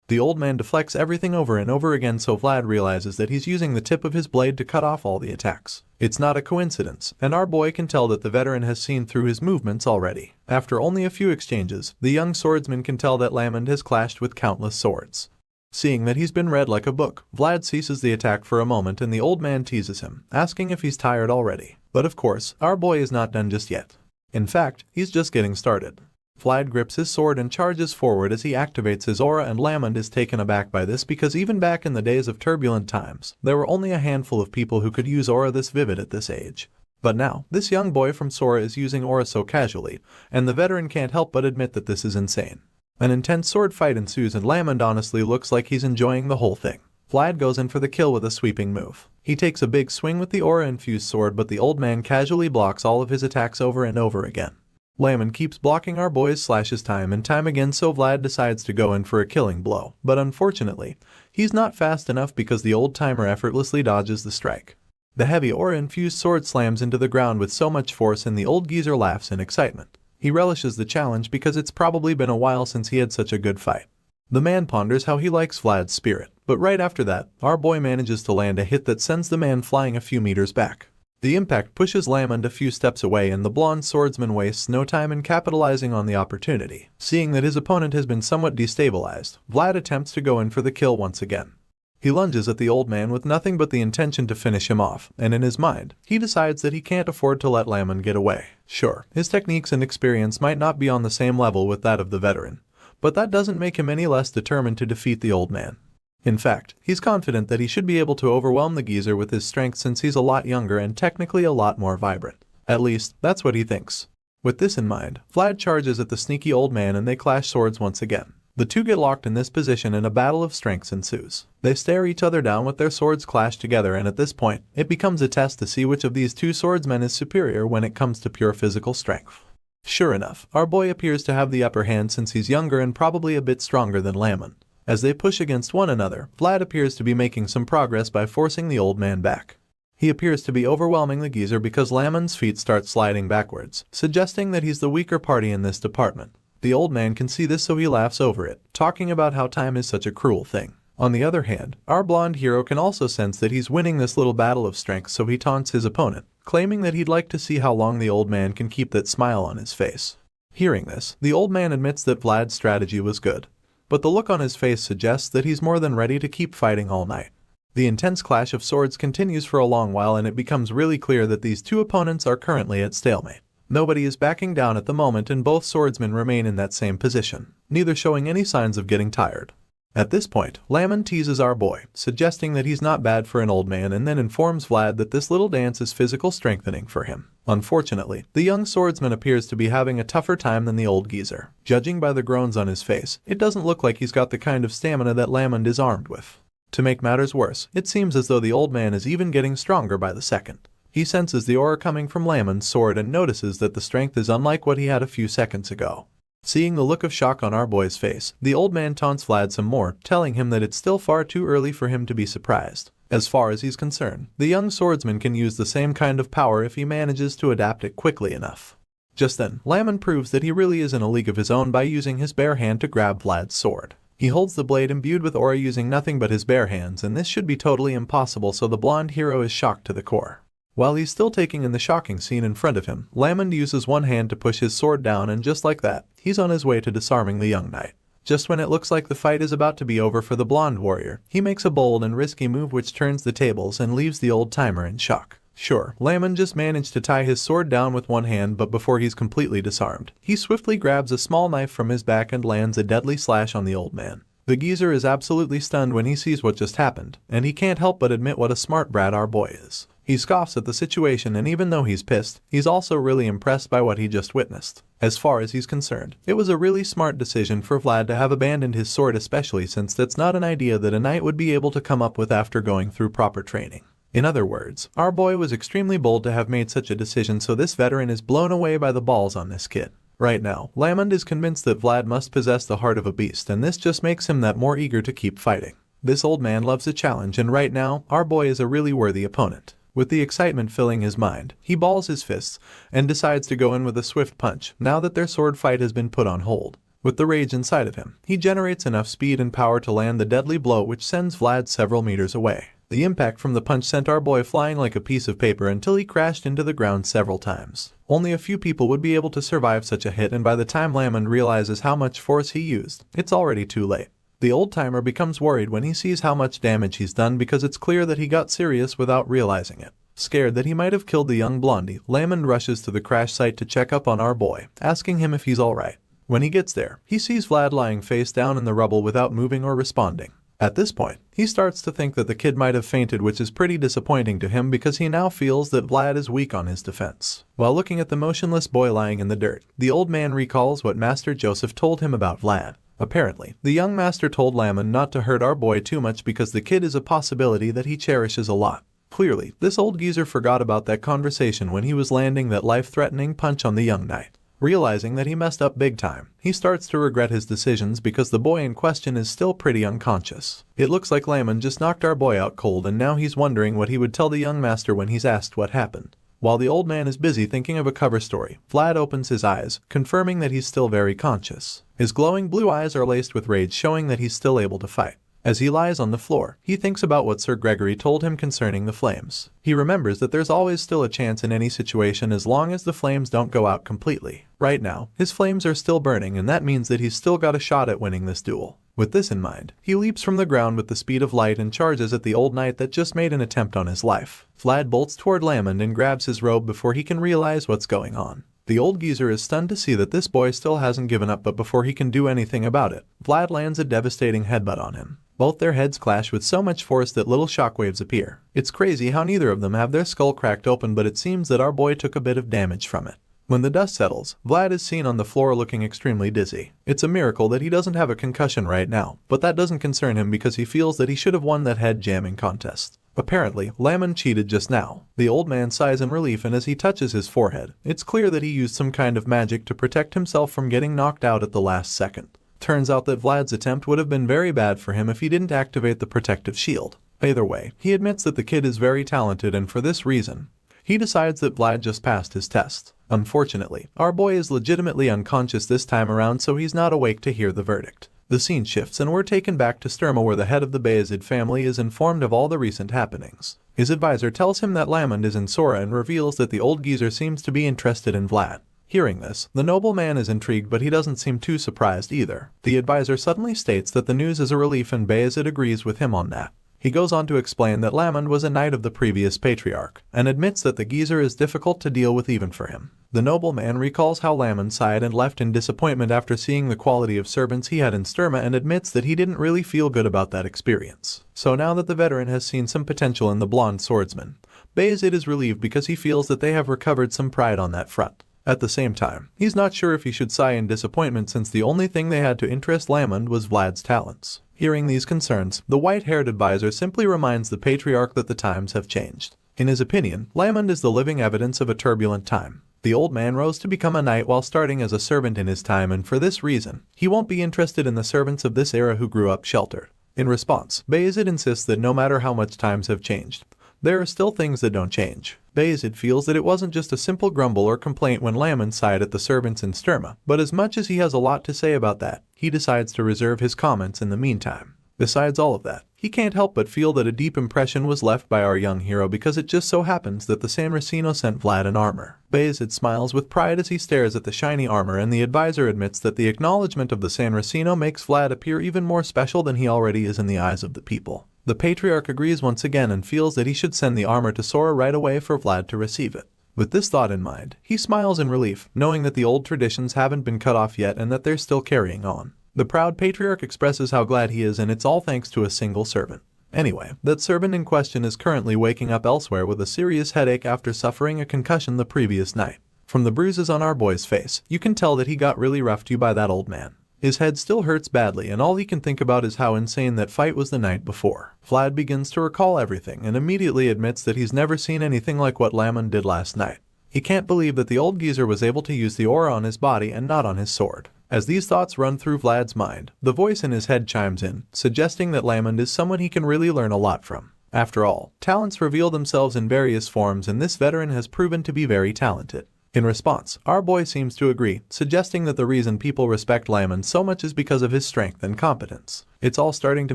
A: The old man deflects everything over and over again, so Vlad realizes that he's using the tip of his blade to cut off all the attacks. It's not a coincidence, and our boy can tell that the veteran has seen through his movements already. After only a few exchanges, the young swordsman can tell that Lamond has clashed with countless swords. Seeing that he's been read like a book, Vlad ceases the attack for a moment and the old man teases him, asking if he's tired already. But of course, our boy is not done just yet. In fact, he's just getting started. Vlad grips his sword and charges forward as he activates his aura, and Lamond is taken aback by this because even back in the days of turbulent times, there were only a handful of people who could use aura this vivid at this age. But now, this young boy from Sora is using aura so casually, and the veteran can't help but admit that this is insane. An intense sword fight ensues and Lamond honestly looks like he's enjoying the whole thing. Vlad goes in for the kill with a sweeping move. He takes a big swing with the aura-infused sword, but the old man casually blocks all of his attacks over and over again. Lamond keeps blocking our boy's slashes time and time again, so Vlad decides to go in for a killing blow, but unfortunately, he's not fast enough because the old timer effortlessly dodges the strike. The heavy aura-infused sword slams into the ground with so much force and the old geezer laughs in excitement. He relishes the challenge because it's probably been a while since he had such a good fight. The man ponders how he likes Vlad's spirit, but right after that, our boy manages to land a hit that sends the man flying a few meters back. The impact pushes Lamond a few steps away and the blonde swordsman wastes no time in capitalizing on the opportunity. Seeing that his opponent has been somewhat destabilized, Vlad attempts to go in for the kill once again. He lunges at the old man with nothing but the intention to finish him off, and in his mind, he decides that he can't afford to let Lamond get away. Sure, his techniques and experience might not be on the same level with that of the veteran, but that doesn't make him any less determined to defeat the old man. In fact, he's confident that he should be able to overwhelm the geezer with his strength since he's a lot younger and technically a lot more vibrant. At least, that's what he thinks. With this in mind, Vlad charges at the sneaky old man and they clash swords once again. The two get locked in this position and a battle of strengths ensues. They stare each other down with their swords clashed together, and at this point, it becomes a test to see which of these two swordsmen is superior when it comes to pure physical strength. Sure enough, our boy appears to have the upper hand since he's younger and probably a bit stronger than Lamon. As they push against one another, Vlad appears to be making some progress by forcing the old man back. He appears to be overwhelming the geezer because Lamon's feet start sliding backwards, suggesting that he's the weaker party in this department. The old man can see this, so he laughs over it, talking about how time is such a cruel thing. On the other hand, our blonde hero can also sense that he's winning this little battle of strength, so he taunts his opponent, claiming that he'd like to see how long the old man can keep that smile on his face. Hearing this, the old man admits that Vlad's strategy was good, but the look on his face suggests that he's more than ready to keep fighting all night. The intense clash of swords continues for a long while, and it becomes really clear that these two opponents are currently at stalemate. Nobody is backing down at the moment, and both swordsmen remain in that same position, neither showing any signs of getting tired. At this point, Lamon teases our boy, suggesting that he's not bad for an old man, and then informs Vlad that this little dance is physical strengthening for him. Unfortunately, the young swordsman appears to be having a tougher time than the old geezer. Judging by the groans on his face, it doesn't look like he's got the kind of stamina that Lamon is armed with. To make matters worse, it seems as though the old man is even getting stronger by the second. He senses the aura coming from Lamon's sword and notices that the strength is unlike what he had a few seconds ago. Seeing the look of shock on our boy's face, the old man taunts Vlad some more, telling him that it's still far too early for him to be surprised. As far as he's concerned, the young swordsman can use the same kind of power if he manages to adapt it quickly enough. Just then, Lamon proves that he really is in a league of his own by using his bare hand to grab Vlad's sword. He holds the blade imbued with aura using nothing but his bare hands, and this should be totally impossible, so the blonde hero is shocked to the core. While he's still taking in the shocking scene in front of him, Lamon uses one hand to push his sword down, and just like that, he's on his way to disarming the young knight. Just when it looks like the fight is about to be over for the blonde warrior, he makes a bold and risky move which turns the tables and leaves the old timer in shock. Sure, Lamon just managed to tie his sword down with one hand, but before he's completely disarmed, he swiftly grabs a small knife from his back and lands a deadly slash on the old man. The geezer is absolutely stunned when he sees what just happened, and he can't help but admit what a smart brat our boy is. He scoffs at the situation, and even though he's pissed, he's also really impressed by what he just witnessed. As far as he's concerned, it was a really smart decision for Vlad to have abandoned his sword, especially since that's not an idea that a knight would be able to come up with after going through proper training. In other words, our boy was extremely bold to have made such a decision, so this veteran is blown away by the balls on this kid. Right now, Lamond is convinced that Vlad must possess the heart of a beast, and this just makes him that more eager to keep fighting. This old man loves a challenge, and right now, our boy is a really worthy opponent. With the excitement filling his mind, he balls his fists and decides to go in with a swift punch now that their sword fight has been put on hold. With the rage inside of him, he generates enough speed and power to land the deadly blow which sends Vlad several meters away. The impact from the punch sent our boy flying like a piece of paper until he crashed into the ground several times. Only a few people would be able to survive such a hit, and by the time Lamond realizes how much force he used, it's already too late. The old-timer becomes worried when he sees how much damage he's done because it's clear that he got serious without realizing it. Scared that he might have killed the young blondie, Lamond rushes to the crash site to check up on our boy, asking him if he's alright. When he gets there, he sees Vlad lying face down in the rubble without moving or responding. At this point, he starts to think that the kid might have fainted, which is pretty disappointing to him because he now feels that Vlad is weak on his defense. While looking at the motionless boy lying in the dirt, the old man recalls what Master Joseph told him about Vlad. Apparently, the young master told Lamond not to hurt our boy too much because the kid is a possibility that he cherishes a lot. Clearly, this old geezer forgot about that conversation when he was landing that life-threatening punch on the young knight. Realizing that he messed up big time, he starts to regret his decisions because the boy in question is still pretty unconscious. It looks like Lamond just knocked our boy out cold, and now he's wondering what he would tell the young master when he's asked what happened. While the old man is busy thinking of a cover story, Vlad opens his eyes, confirming that he's still very conscious. His glowing blue eyes are laced with rage, showing that he's still able to fight. As he lies on the floor, he thinks about what Sir Gregory told him concerning the flames. He remembers that there's always still a chance in any situation as long as the flames don't go out completely. Right now, his flames are still burning, and that means that he's still got a shot at winning this duel. With this in mind, he leaps from the ground with the speed of light and charges at the old knight that just made an attempt on his life. Vlad bolts toward Lamond and grabs his robe before he can realize what's going on. The old geezer is stunned to see that this boy still hasn't given up, but before he can do anything about it, Vlad lands a devastating headbutt on him. Both their heads clash with so much force that little shockwaves appear. It's crazy how neither of them have their skull cracked open, but it seems that our boy took a bit of damage from it. When the dust settles, Vlad is seen on the floor looking extremely dizzy. It's a miracle that he doesn't have a concussion right now, but that doesn't concern him because he feels that he should have won that head jamming contest. Apparently, Lamon cheated just now. The old man sighs in relief, and as he touches his forehead, it's clear that he used some kind of magic to protect himself from getting knocked out at the last second. Turns out that Vlad's attempt would have been very bad for him if he didn't activate the protective shield. Either way, he admits that the kid is very talented, and for this reason, he decides that Vlad just passed his test. Unfortunately, our boy is legitimately unconscious this time around, so he's not awake to hear the verdict. The scene shifts and we're taken back to Sturma, where the head of the Bayezid family is informed of all the recent happenings. His advisor tells him that Lamond is in Sora and reveals that the old geezer seems to be interested in Vlad. Hearing this, the nobleman is intrigued, but he doesn't seem too surprised either. The advisor suddenly states that the news is a relief, and Bayezid agrees with him on that. He goes on to explain that Lamond was a knight of the previous patriarch, and admits that the geezer is difficult to deal with even for him. The nobleman recalls how Lamond sighed and left in disappointment after seeing the quality of servants he had in Sturma, and admits that he didn't really feel good about that experience. So now that the veteran has seen some potential in the blonde swordsman, Bayezid is relieved because he feels that they have recovered some pride on that front. At the same time, he's not sure if he should sigh in disappointment, since the only thing they had to interest Lamond was Vlad's talents. Hearing these concerns, the white-haired advisor simply reminds the patriarch that the times have changed. In his opinion, Lamond is the living evidence of a turbulent time. The old man rose to become a knight while starting as a servant in his time, and for this reason, he won't be interested in the servants of this era who grew up sheltered. In response, Bayezid insists that no matter how much times have changed, there are still things that don't change. Bayezid feels that it wasn't just a simple grumble or complaint when Lamond sighed at the servants in Sturma, but as much as he has a lot to say about that, he decides to reserve his comments in the meantime. Besides all of that, he can't help but feel that a deep impression was left by our young hero, because it just so happens that the San Racino sent Vlad an armor. Bayezid smiles with pride as he stares at the shiny armor, and the advisor admits that the acknowledgement of the San Racino makes Vlad appear even more special than he already is in the eyes of the people. The patriarch agrees once again and feels that he should send the armor to Sora right away for Vlad to receive it. With this thought in mind, he smiles in relief, knowing that the old traditions haven't been cut off yet and that they're still carrying on. The proud patriarch expresses how glad he is, and it's all thanks to a single servant. Anyway, that servant in question is currently waking up elsewhere with a serious headache after suffering a concussion the previous night. From the bruises on our boy's face, you can tell that he got really roughed to by that old man. His head still hurts badly, and all he can think about is how insane that fight was the night before. Vlad begins to recall everything and immediately admits that he's never seen anything like what Lamond did last night. He can't believe that the old geezer was able to use the aura on his body and not on his sword. As these thoughts run through Vlad's mind, the voice in his head chimes in, suggesting that Lamond is someone he can really learn a lot from. After all, talents reveal themselves in various forms, and this veteran has proven to be very talented. In response, our boy seems to agree, suggesting that the reason people respect Lamond so much is because of his strength and competence. It's all starting to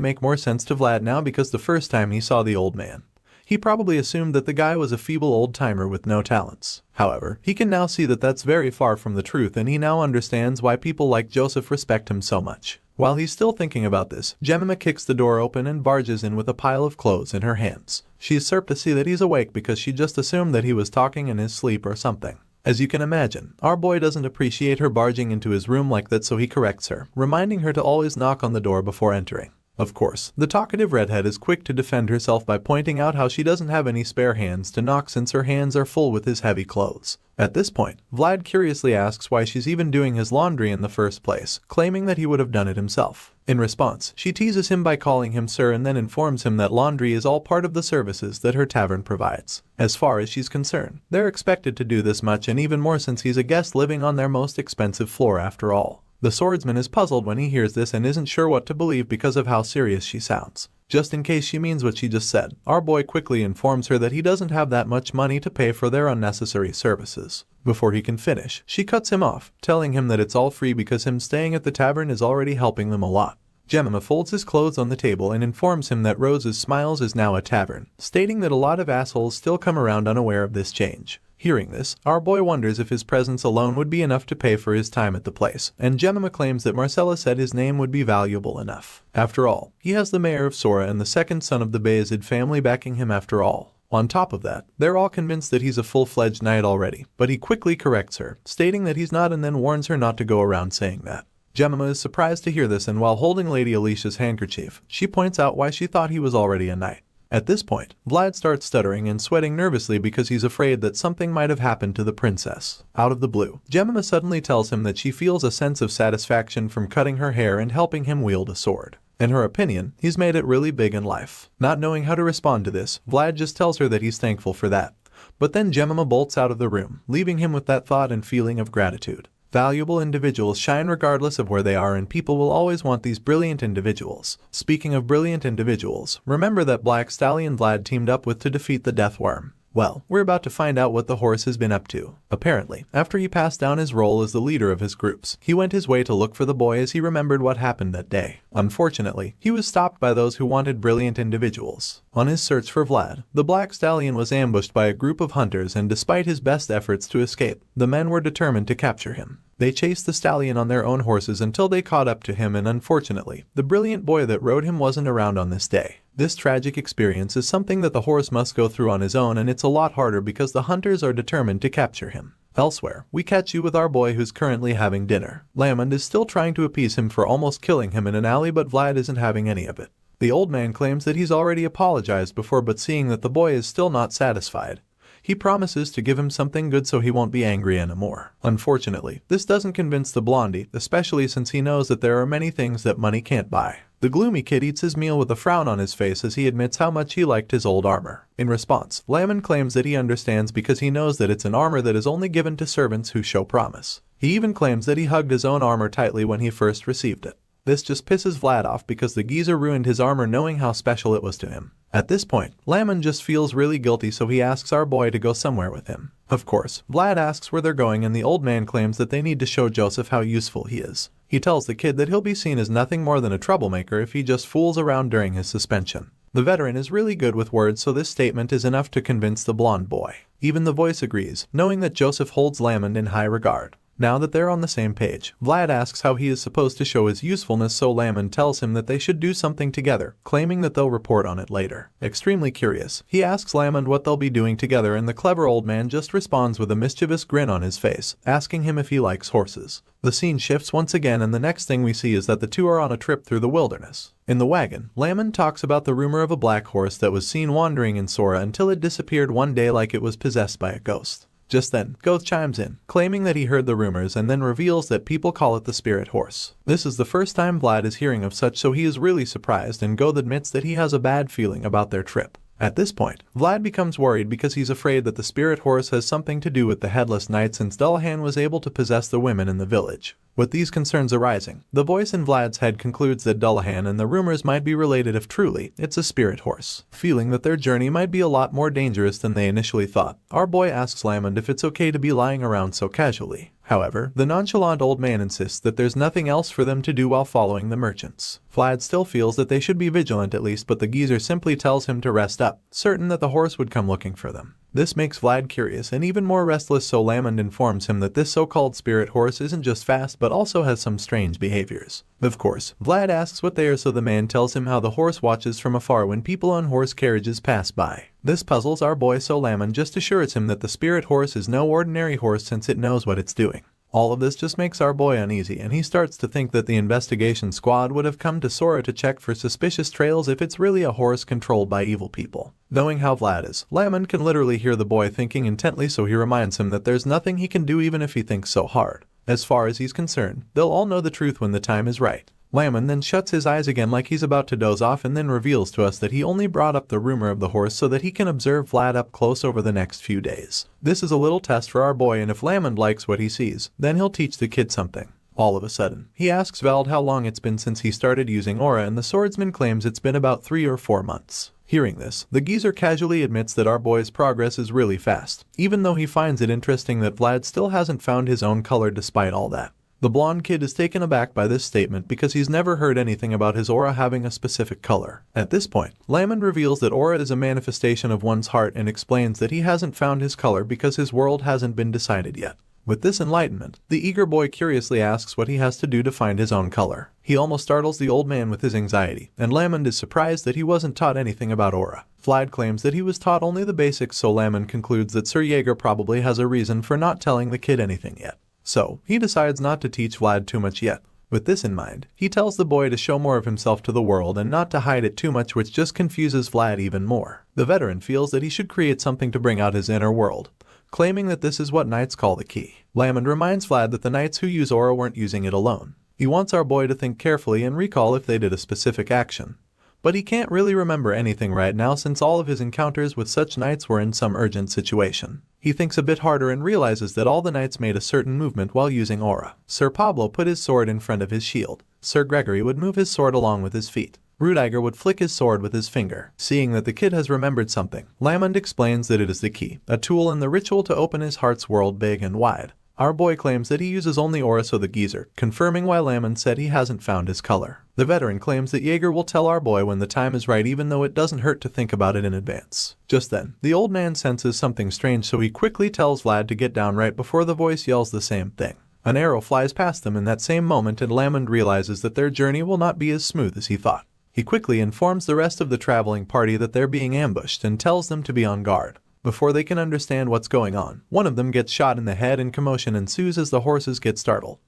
A: make more sense to Vlad now, because the first time he saw the old man, he probably assumed that the guy was a feeble old-timer with no talents. However, he can now see that that's very far from the truth, and he now understands why people like Joseph respect him so much. While he's still thinking about this, Jemima kicks the door open and barges in with a pile of clothes in her hands. She's surprised to see that he's awake, because she just assumed that he was talking in his sleep or something. As you can imagine, our boy doesn't appreciate her barging into his room like that, so he corrects her, reminding her to always knock on the door before entering. Of course, the talkative redhead is quick to defend herself by pointing out how she doesn't have any spare hands to knock since her hands are full with his heavy clothes. At this point, Vlad curiously asks why she's even doing his laundry in the first place, claiming that he would have done it himself. In response, she teases him by calling him sir, and then informs him that laundry is all part of the services that her tavern provides. As far as she's concerned, they're expected to do this much, and even more since he's a guest living on their most expensive floor after all. The swordsman is puzzled when he hears this and isn't sure what to believe because of how serious she sounds. Just in case she means what she just said, our boy quickly informs her that he doesn't have that much money to pay for their unnecessary services. Before he can finish, she cuts him off, telling him that it's all free because him staying at the tavern is already helping them a lot. Jemima folds his clothes on the table and informs him that Rose's Smiles is now a tavern, stating that a lot of assholes still come around unaware of this change. Hearing this, our boy wonders if his presence alone would be enough to pay for his time at the place, and Jemima claims that Marcella said his name would be valuable enough. After all, he has the mayor of Sora and the second son of the Bayezid family backing him after all. On top of that, they're all convinced that he's a full-fledged knight already, but he quickly corrects her, stating that he's not, and then warns her not to go around saying that. Jemima is surprised to hear this, and while holding Lady Alicia's handkerchief, she points out why she thought he was already a knight. At this point, Vlad starts stuttering and sweating nervously because he's afraid that something might have happened to the princess. Out of the blue, Jemima suddenly tells him that she feels a sense of satisfaction from cutting her hair and helping him wield a sword. In her opinion, he's made it really big in life. Not knowing how to respond to this, Vlad just tells her that he's thankful for that. But then Jemima bolts out of the room, leaving him with that thought and feeling of gratitude. Valuable individuals shine regardless of where they are, and people will always want these brilliant individuals. Speaking of brilliant individuals, remember that black stallion Vlad teamed up with to defeat the death worm? Well, we're about to find out what the horse has been up to. Apparently, after he passed down his role as the leader of his groups, he went his way to look for the boy as he remembered what happened that day. Unfortunately, he was stopped by those who wanted brilliant individuals. On his search for Vlad, the black stallion was ambushed by a group of hunters, and despite his best efforts to escape, the men were determined to capture him. They chased the stallion on their own horses until they caught up to him, and unfortunately, the brilliant boy that rode him wasn't around on this day. This tragic experience is something that the horse must go through on his own, and it's a lot harder because the hunters are determined to capture him. Elsewhere, we catch you with our boy who's currently having dinner. Lamond is still trying to appease him for almost killing him in an alley, but Vlad isn't having any of it. The old man claims that he's already apologized before, but seeing that the boy is still not satisfied, he promises to give him something good so he won't be angry anymore. Unfortunately, this doesn't convince the blondie, especially since he knows that there are many things that money can't buy. The gloomy kid eats his meal with a frown on his face as he admits how much he liked his old armor. In response, Lamond claims that he understands because he knows that it's an armor that is only given to servants who show promise. He even claims that he hugged his own armor tightly when he first received it. This just pisses Vlad off because the geezer ruined his armor knowing how special it was to him. At this point, Lamond just feels really guilty, so he asks our boy to go somewhere with him. Of course, Vlad asks where they're going, and the old man claims that they need to show Joseph how useful he is. He tells the kid that he'll be seen as nothing more than a troublemaker if he just fools around during his suspension. The veteran is really good with words, so this statement is enough to convince the blonde boy. Even the voice agrees, knowing that Joseph holds Lamond in high regard. Now that they're on the same page, Vlad asks how he is supposed to show his usefulness, so Lamond tells him that they should do something together, claiming that they'll report on it later. Extremely curious, he asks Lamond what they'll be doing together, and the clever old man just responds with a mischievous grin on his face, asking him if he likes horses. The scene shifts once again, and the next thing we see is that the two are on a trip through the wilderness. In the wagon, Lamond talks about the rumor of a black horse that was seen wandering in Sora until it disappeared one day like it was possessed by a ghost. Just then, Goth chimes in, claiming that he heard the rumors, and then reveals that people call it the spirit horse. This is the first time Vlad is hearing of such, so he is really surprised, and Goth admits that he has a bad feeling about their trip. At this point, Vlad becomes worried because he's afraid that the spirit horse has something to do with the headless knight, since Dullahan was able to possess the women in the village. With these concerns arising, the voice in Vlad's head concludes that Dullahan and the rumors might be related if truly it's a spirit horse. Feeling that their journey might be a lot more dangerous than they initially thought, our boy asks Lamond if it's okay to be lying around so casually. However, the nonchalant old man insists that there's nothing else for them to do while following the merchants. Vlad still feels that they should be vigilant at least, but the geezer simply tells him to rest up, certain that the horse would come looking for them. This makes Vlad curious and even more restless, so Lamond informs him that this so-called spirit horse isn't just fast but also has some strange behaviors. Of course, Vlad asks what they are, so the man tells him how the horse watches from afar when people on horse carriages pass by. This puzzles our boy, so Lamond just assures him that the spirit horse is no ordinary horse since it knows what it's doing. All of this just makes our boy uneasy, and he starts to think that the investigation squad would have come to Sora to check for suspicious trails if it's really a horse controlled by evil people. Knowing how Vlad is, Lamond can literally hear the boy thinking intently, so he reminds him that there's nothing he can do even if he thinks so hard. As far as he's concerned, they'll all know the truth when the time is right. Lamond then shuts his eyes again like he's about to doze off, and then reveals to us that he only brought up the rumor of the horse so that he can observe Vlad up close over the next few days. This is a little test for our boy, and if Lamond likes what he sees, then he'll teach the kid something. All of a sudden, he asks Vald how long it's been since he started using aura, and the swordsman claims it's been about 3 or 4 months. Hearing this, the geezer casually admits that our boy's progress is really fast, even though he finds it interesting that Vlad still hasn't found his own color despite all that. The blonde kid is taken aback by this statement because he's never heard anything about his aura having a specific color. At this point, Lamond reveals that aura is a manifestation of one's heart and explains that he hasn't found his color because his world hasn't been decided yet. With this enlightenment, the eager boy curiously asks what he has to do to find his own color. He almost startles the old man with his anxiety, and Lamond is surprised that he wasn't taught anything about aura. Vlad claims that he was taught only the basics, so Lamond concludes that Sir Jaeger probably has a reason for not telling the kid anything yet. So, he decides not to teach Vlad too much yet. With this in mind, he tells the boy to show more of himself to the world and not to hide it too much, which just confuses Vlad even more. The veteran feels that he should create something to bring out his inner world, claiming that this is what knights call the key. Lamond reminds Vlad that the knights who use aura weren't using it alone. He wants our boy to think carefully and recall if they did a specific action. But he can't really remember anything right now since all of his encounters with such knights were in some urgent situation. He thinks a bit harder and realizes that all the knights made a certain movement while using aura. Sir Pablo put his sword in front of his shield. Sir Gregory would move his sword along with his feet. Rudiger would flick his sword with his finger. Seeing that the kid has remembered something, Lamond explains that it is the key, a tool in the ritual to open his heart's world big and wide. Our boy claims that he uses only aura, so the geezer, confirming why Lamond said he hasn't found his color. The veteran claims that Jaeger will tell our boy when the time is right, even though it doesn't hurt to think about it in advance. Just then, the old man senses something strange, so he quickly tells Vlad to get down right before the voice yells the same thing. An arrow flies past them in that same moment, and Lamond realizes that their journey will not be as smooth as he thought. He quickly informs the rest of the traveling party that they're being ambushed and tells them to be on guard. Before they can understand what's going on, one of them gets shot in the head and commotion ensues as the horses get startled.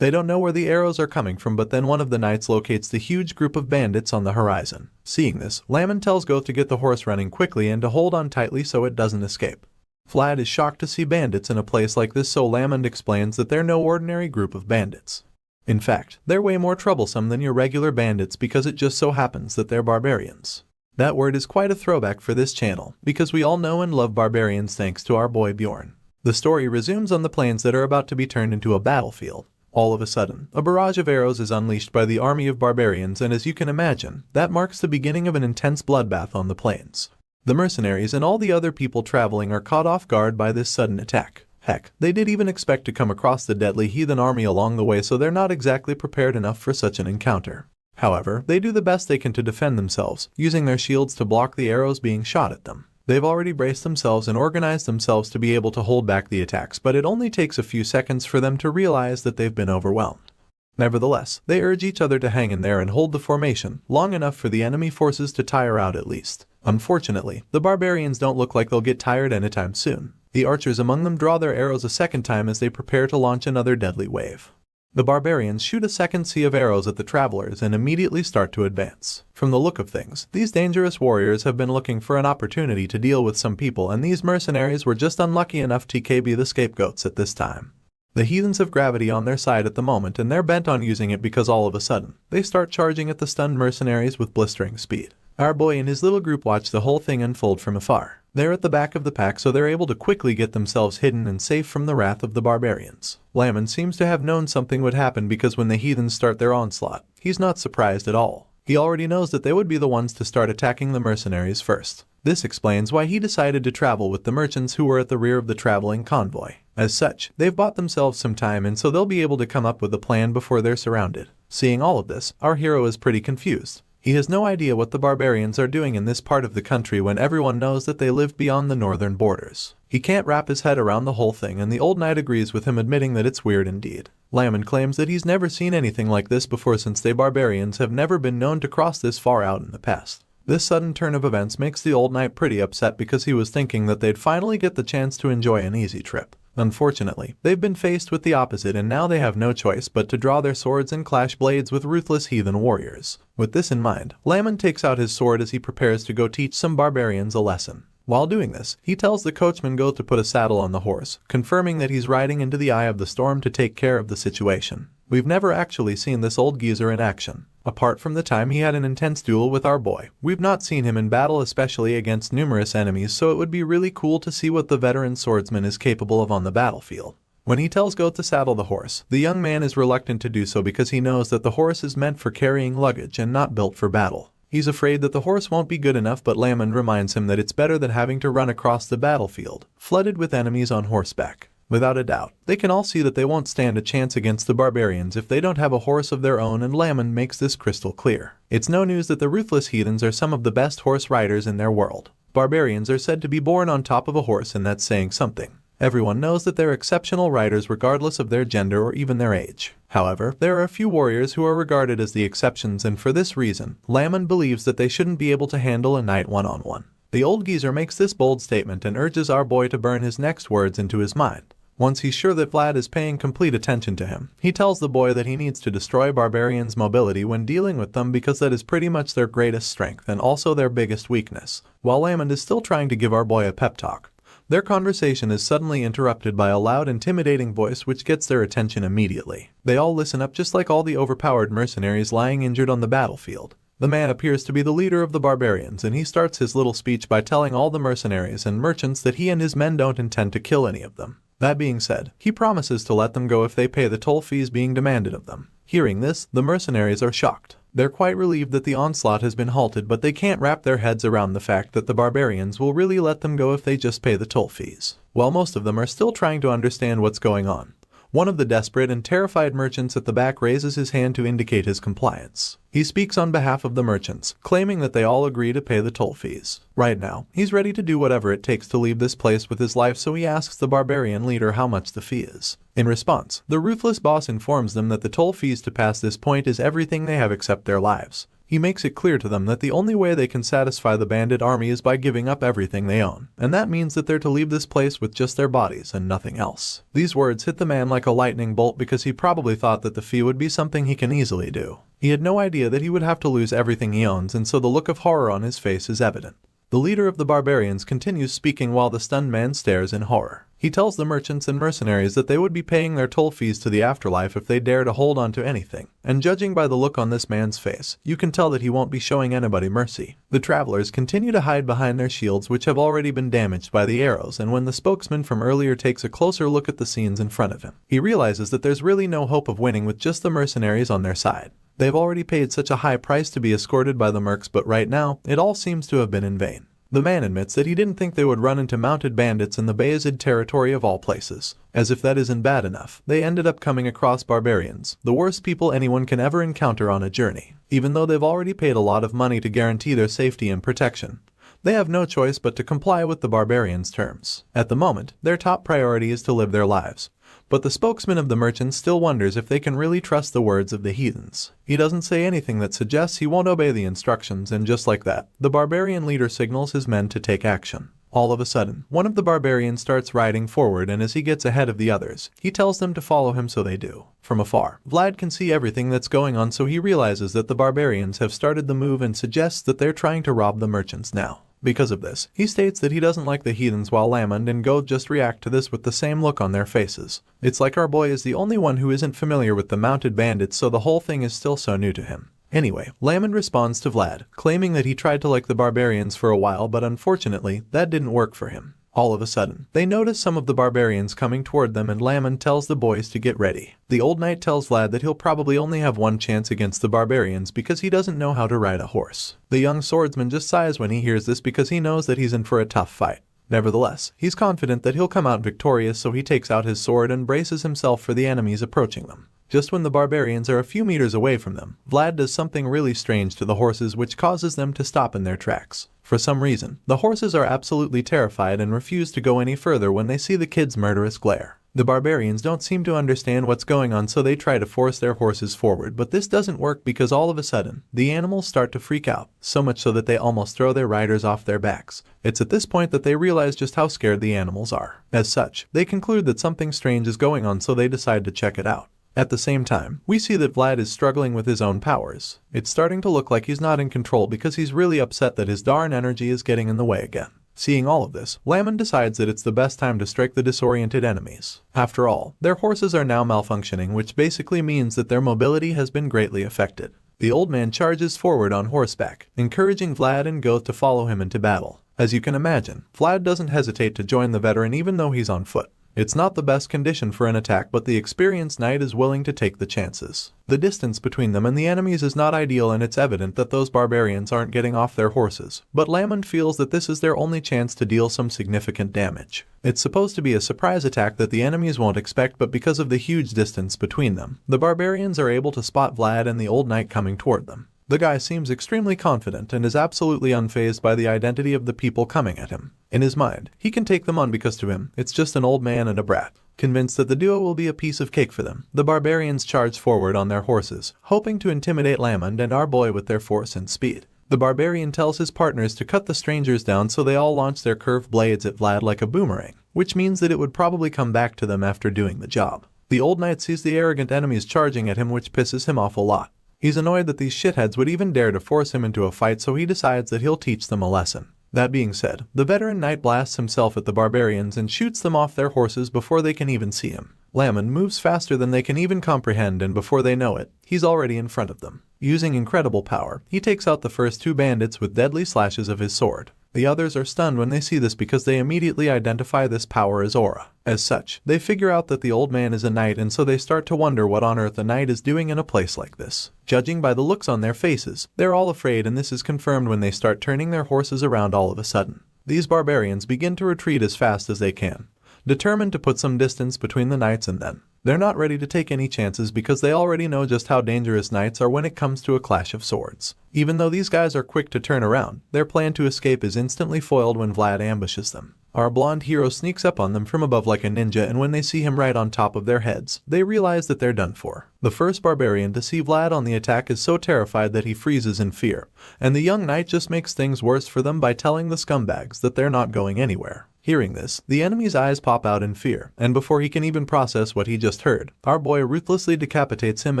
A: They don't know where the arrows are coming from, but then one of the knights locates the huge group of bandits on the horizon. Seeing this, Lamond tells Goth to get the horse running quickly and to hold on tightly so it doesn't escape. Vlad is shocked to see bandits in a place like this, so Lamond explains that they're no ordinary group of bandits. In fact, they're way more troublesome than your regular bandits because it just so happens that they're barbarians. That word is quite a throwback for this channel, because we all know and love barbarians thanks to our boy Bjorn. The story resumes on the plains that are about to be turned into a battlefield. All of a sudden, a barrage of arrows is unleashed by the army of barbarians, and as you can imagine, that marks the beginning of an intense bloodbath on the plains. The mercenaries and all the other people traveling are caught off guard by this sudden attack. Heck, they did even expect to come across the deadly heathen army along the way, so they're not exactly prepared enough for such an encounter. However, they do the best they can to defend themselves, using their shields to block the arrows being shot at them. They've already braced themselves and organized themselves to be able to hold back the attacks, but it only takes a few seconds for them to realize that they've been overwhelmed. Nevertheless, they urge each other to hang in there and hold the formation long enough for the enemy forces to tire out at least. Unfortunately, the barbarians don't look like they'll get tired anytime soon. The archers among them draw their arrows a second time as they prepare to launch another deadly wave. The barbarians shoot a second sea of arrows at the travelers and immediately start to advance. From the look of things, these dangerous warriors have been looking for an opportunity to deal with some people, and these mercenaries were just unlucky enough to be the scapegoats at this time. The heathens have gravity on their side at the moment, and they're bent on using it because all of a sudden, they start charging at the stunned mercenaries with blistering speed. Our boy and his little group watch the whole thing unfold from afar. They're at the back of the pack, so they're able to quickly get themselves hidden and safe from the wrath of the barbarians. Lamond seems to have known something would happen because when the heathens start their onslaught, he's not surprised at all. He already knows that they would be the ones to start attacking the mercenaries first. This explains why he decided to travel with the merchants who were at the rear of the traveling convoy. As such, they've bought themselves some time, and so they'll be able to come up with a plan before they're surrounded. Seeing all of this, our hero is pretty confused. He has no idea what the barbarians are doing in this part of the country when everyone knows that they live beyond the northern borders. He can't wrap his head around the whole thing, and the old knight agrees with him, admitting that it's weird indeed. Lamond claims that he's never seen anything like this before, since they barbarians have never been known to cross this far out in the past. This sudden turn of events makes the old knight pretty upset because he was thinking that they'd finally get the chance to enjoy an easy trip. Unfortunately, they've been faced with the opposite, and now they have no choice but to draw their swords and clash blades with ruthless heathen warriors. With this in mind, Lamond takes out his sword as he prepares to go teach some barbarians a lesson. While doing this, he tells the coachman Goth to put a saddle on the horse, confirming that he's riding into the eye of the storm to take care of the situation. We've never actually seen this old geezer in action. Apart from the time he had an intense duel with our boy, we've not seen him in battle, especially against numerous enemies, so it would be really cool to see what the veteran swordsman is capable of on the battlefield. When he tells Goth to saddle the horse, the young man is reluctant to do so because he knows that the horse is meant for carrying luggage and not built for battle. He's afraid that the horse won't be good enough, but Lamond reminds him that it's better than having to run across the battlefield, flooded with enemies on horseback. Without a doubt, they can all see that they won't stand a chance against the barbarians if they don't have a horse of their own, and Lamond makes this crystal clear. It's no news that the ruthless heathens are some of the best horse riders in their world. Barbarians are said to be born on top of a horse, and that's saying something. Everyone knows that they're exceptional riders regardless of their gender or even their age. However, there are a few warriors who are regarded as the exceptions, and for this reason, Lamond believes that they shouldn't be able to handle a knight one-on-one. The old geezer makes this bold statement and urges our boy to burn his next words into his mind. Once he's sure that Vlad is paying complete attention to him, he tells the boy that he needs to destroy barbarians' mobility when dealing with them because that is pretty much their greatest strength and also their biggest weakness. While Lamond is still trying to give our boy a pep talk, Their conversation is suddenly interrupted by a loud, intimidating voice which gets their attention immediately. They all listen up just like all the overpowered mercenaries lying injured on the battlefield. The man appears to be the leader of the barbarians, and he starts his little speech by telling all the mercenaries and merchants that he and his men don't intend to kill any of them. That being said, he promises to let them go if they pay the toll fees being demanded of them. Hearing this, the mercenaries are shocked. They're quite relieved that the onslaught has been halted, but they can't wrap their heads around the fact that the barbarians will really let them go if they just pay the toll fees. While most of them are still trying to understand what's going on, one of the desperate and terrified merchants at the back raises his hand to indicate his compliance. He speaks on behalf of the merchants, claiming that they all agree to pay the toll fees. Right now, he's ready to do whatever it takes to leave this place with his life, so he asks the barbarian leader how much the fee is. In response, the ruthless boss informs them that the toll fees to pass this point is everything they have except their lives. He makes it clear to them that the only way they can satisfy the bandit army is by giving up everything they own, and that means that they're to leave this place with just their bodies and nothing else. These words hit the man like a lightning bolt because he probably thought that the fee would be something he can easily do. He had no idea that he would have to lose everything he owns, and so the look of horror on his face is evident. The leader of the barbarians continues speaking while the stunned man stares in horror. He tells the merchants and mercenaries that they would be paying their toll fees to the afterlife if they dare to hold on to anything, and judging by the look on this man's face, you can tell that he won't be showing anybody mercy. The travelers continue to hide behind their shields, which have already been damaged by the arrows, and when the spokesman from earlier takes a closer look at the scenes in front of him, he realizes that there's really no hope of winning with just the mercenaries on their side. They've already paid such a high price to be escorted by the mercs, but right now, it all seems to have been in vain. The man admits that he didn't think they would run into mounted bandits in the Bayezid territory of all places. As if that isn't bad enough, they ended up coming across barbarians, the worst people anyone can ever encounter on a journey. Even though they've already paid a lot of money to guarantee their safety and protection, they have no choice but to comply with the barbarians' terms. At the moment, their top priority is to live their lives. But the spokesman of the merchants still wonders if they can really trust the words of the heathens. He doesn't say anything that suggests he won't obey the instructions, and just like that, the barbarian leader signals his men to take action. All of a sudden, one of the barbarians starts riding forward, and as he gets ahead of the others, he tells them to follow him, so they do. From afar, Vlad can see everything that's going on, so he realizes that the barbarians have started the move and suggests that they're trying to rob the merchants now. Because of this, he states that he doesn't like the heathens, while Lamond and Go just react to this with the same look on their faces. It's like our boy is the only one who isn't familiar with the mounted bandits, so the whole thing is still so new to him. Anyway, Lamond responds to Vlad, claiming that he tried to like the barbarians for a while, but unfortunately, that didn't work for him. All of a sudden, they notice some of the barbarians coming toward them, and Lamond tells the boys to get ready. The old knight tells Vlad that he'll probably only have one chance against the barbarians because he doesn't know how to ride a horse. The young swordsman just sighs when he hears this because he knows that he's in for a tough fight. Nevertheless, he's confident that he'll come out victorious, so he takes out his sword and braces himself for the enemies approaching them. Just when the barbarians are a few meters away from them, Vlad does something really strange to the horses which causes them to stop in their tracks. For some reason, the horses are absolutely terrified and refuse to go any further when they see the kid's murderous glare. The barbarians don't seem to understand what's going on, so they try to force their horses forward, but this doesn't work because all of a sudden, the animals start to freak out, so much so that they almost throw their riders off their backs. It's at this point that they realize just how scared the animals are. As such, they conclude that something strange is going on, so they decide to check it out. At the same time, we see that Vlad is struggling with his own powers. It's starting to look like he's not in control because he's really upset that his darn energy is getting in the way again. Seeing all of this, Lamond decides that it's the best time to strike the disoriented enemies. After all, their horses are now malfunctioning, which basically means that their mobility has been greatly affected. The old man charges forward on horseback, encouraging Vlad and Goth to follow him into battle. As you can imagine, Vlad doesn't hesitate to join the veteran even though he's on foot. It's not the best condition for an attack, but the experienced knight is willing to take the chances. The distance between them and the enemies is not ideal, and it's evident that those barbarians aren't getting off their horses, but Lamond feels that this is their only chance to deal some significant damage. It's supposed to be a surprise attack that the enemies won't expect, but because of the huge distance between them, the barbarians are able to spot Vlad and the old knight coming toward them. The guy seems extremely confident and is absolutely unfazed by the identity of the people coming at him. In his mind, he can take them on because to him, it's just an old man and a brat. Convinced that the duo will be a piece of cake for them, the barbarians charge forward on their horses, hoping to intimidate Lamond and our boy with their force and speed. The barbarian tells his partners to cut the strangers down, so they all launch their curved blades at Vlad like a boomerang, which means that it would probably come back to them after doing the job. The old knight sees the arrogant enemies charging at him, which pisses him off a lot. He's annoyed that these shitheads would even dare to force him into a fight, so he decides that he'll teach them a lesson. That being said, the veteran knight blasts himself at the barbarians and shoots them off their horses before they can even see him. Lamon moves faster than they can even comprehend, and before they know it, he's already in front of them. Using incredible power, he takes out the first two bandits with deadly slashes of his sword. The others are stunned when they see this because they immediately identify this power as aura. As such, they figure out that the old man is a knight, and so they start to wonder what on earth a knight is doing in a place like this. Judging by the looks on their faces, they're all afraid, and this is confirmed when they start turning their horses around all of a sudden. These barbarians begin to retreat as fast as they can, determined to put some distance between the knights and them. They're not ready to take any chances because they already know just how dangerous knights are when it comes to a clash of swords. Even though these guys are quick to turn around, their plan to escape is instantly foiled when Vlad ambushes them. Our blonde hero sneaks up on them from above like a ninja, and when they see him right on top of their heads, they realize that they're done for. The first barbarian to see Vlad on the attack is so terrified that he freezes in fear, and the young knight just makes things worse for them by telling the scumbags that they're not going anywhere. Hearing this, the enemy's eyes pop out in fear, and before he can even process what he just heard, our boy ruthlessly decapitates him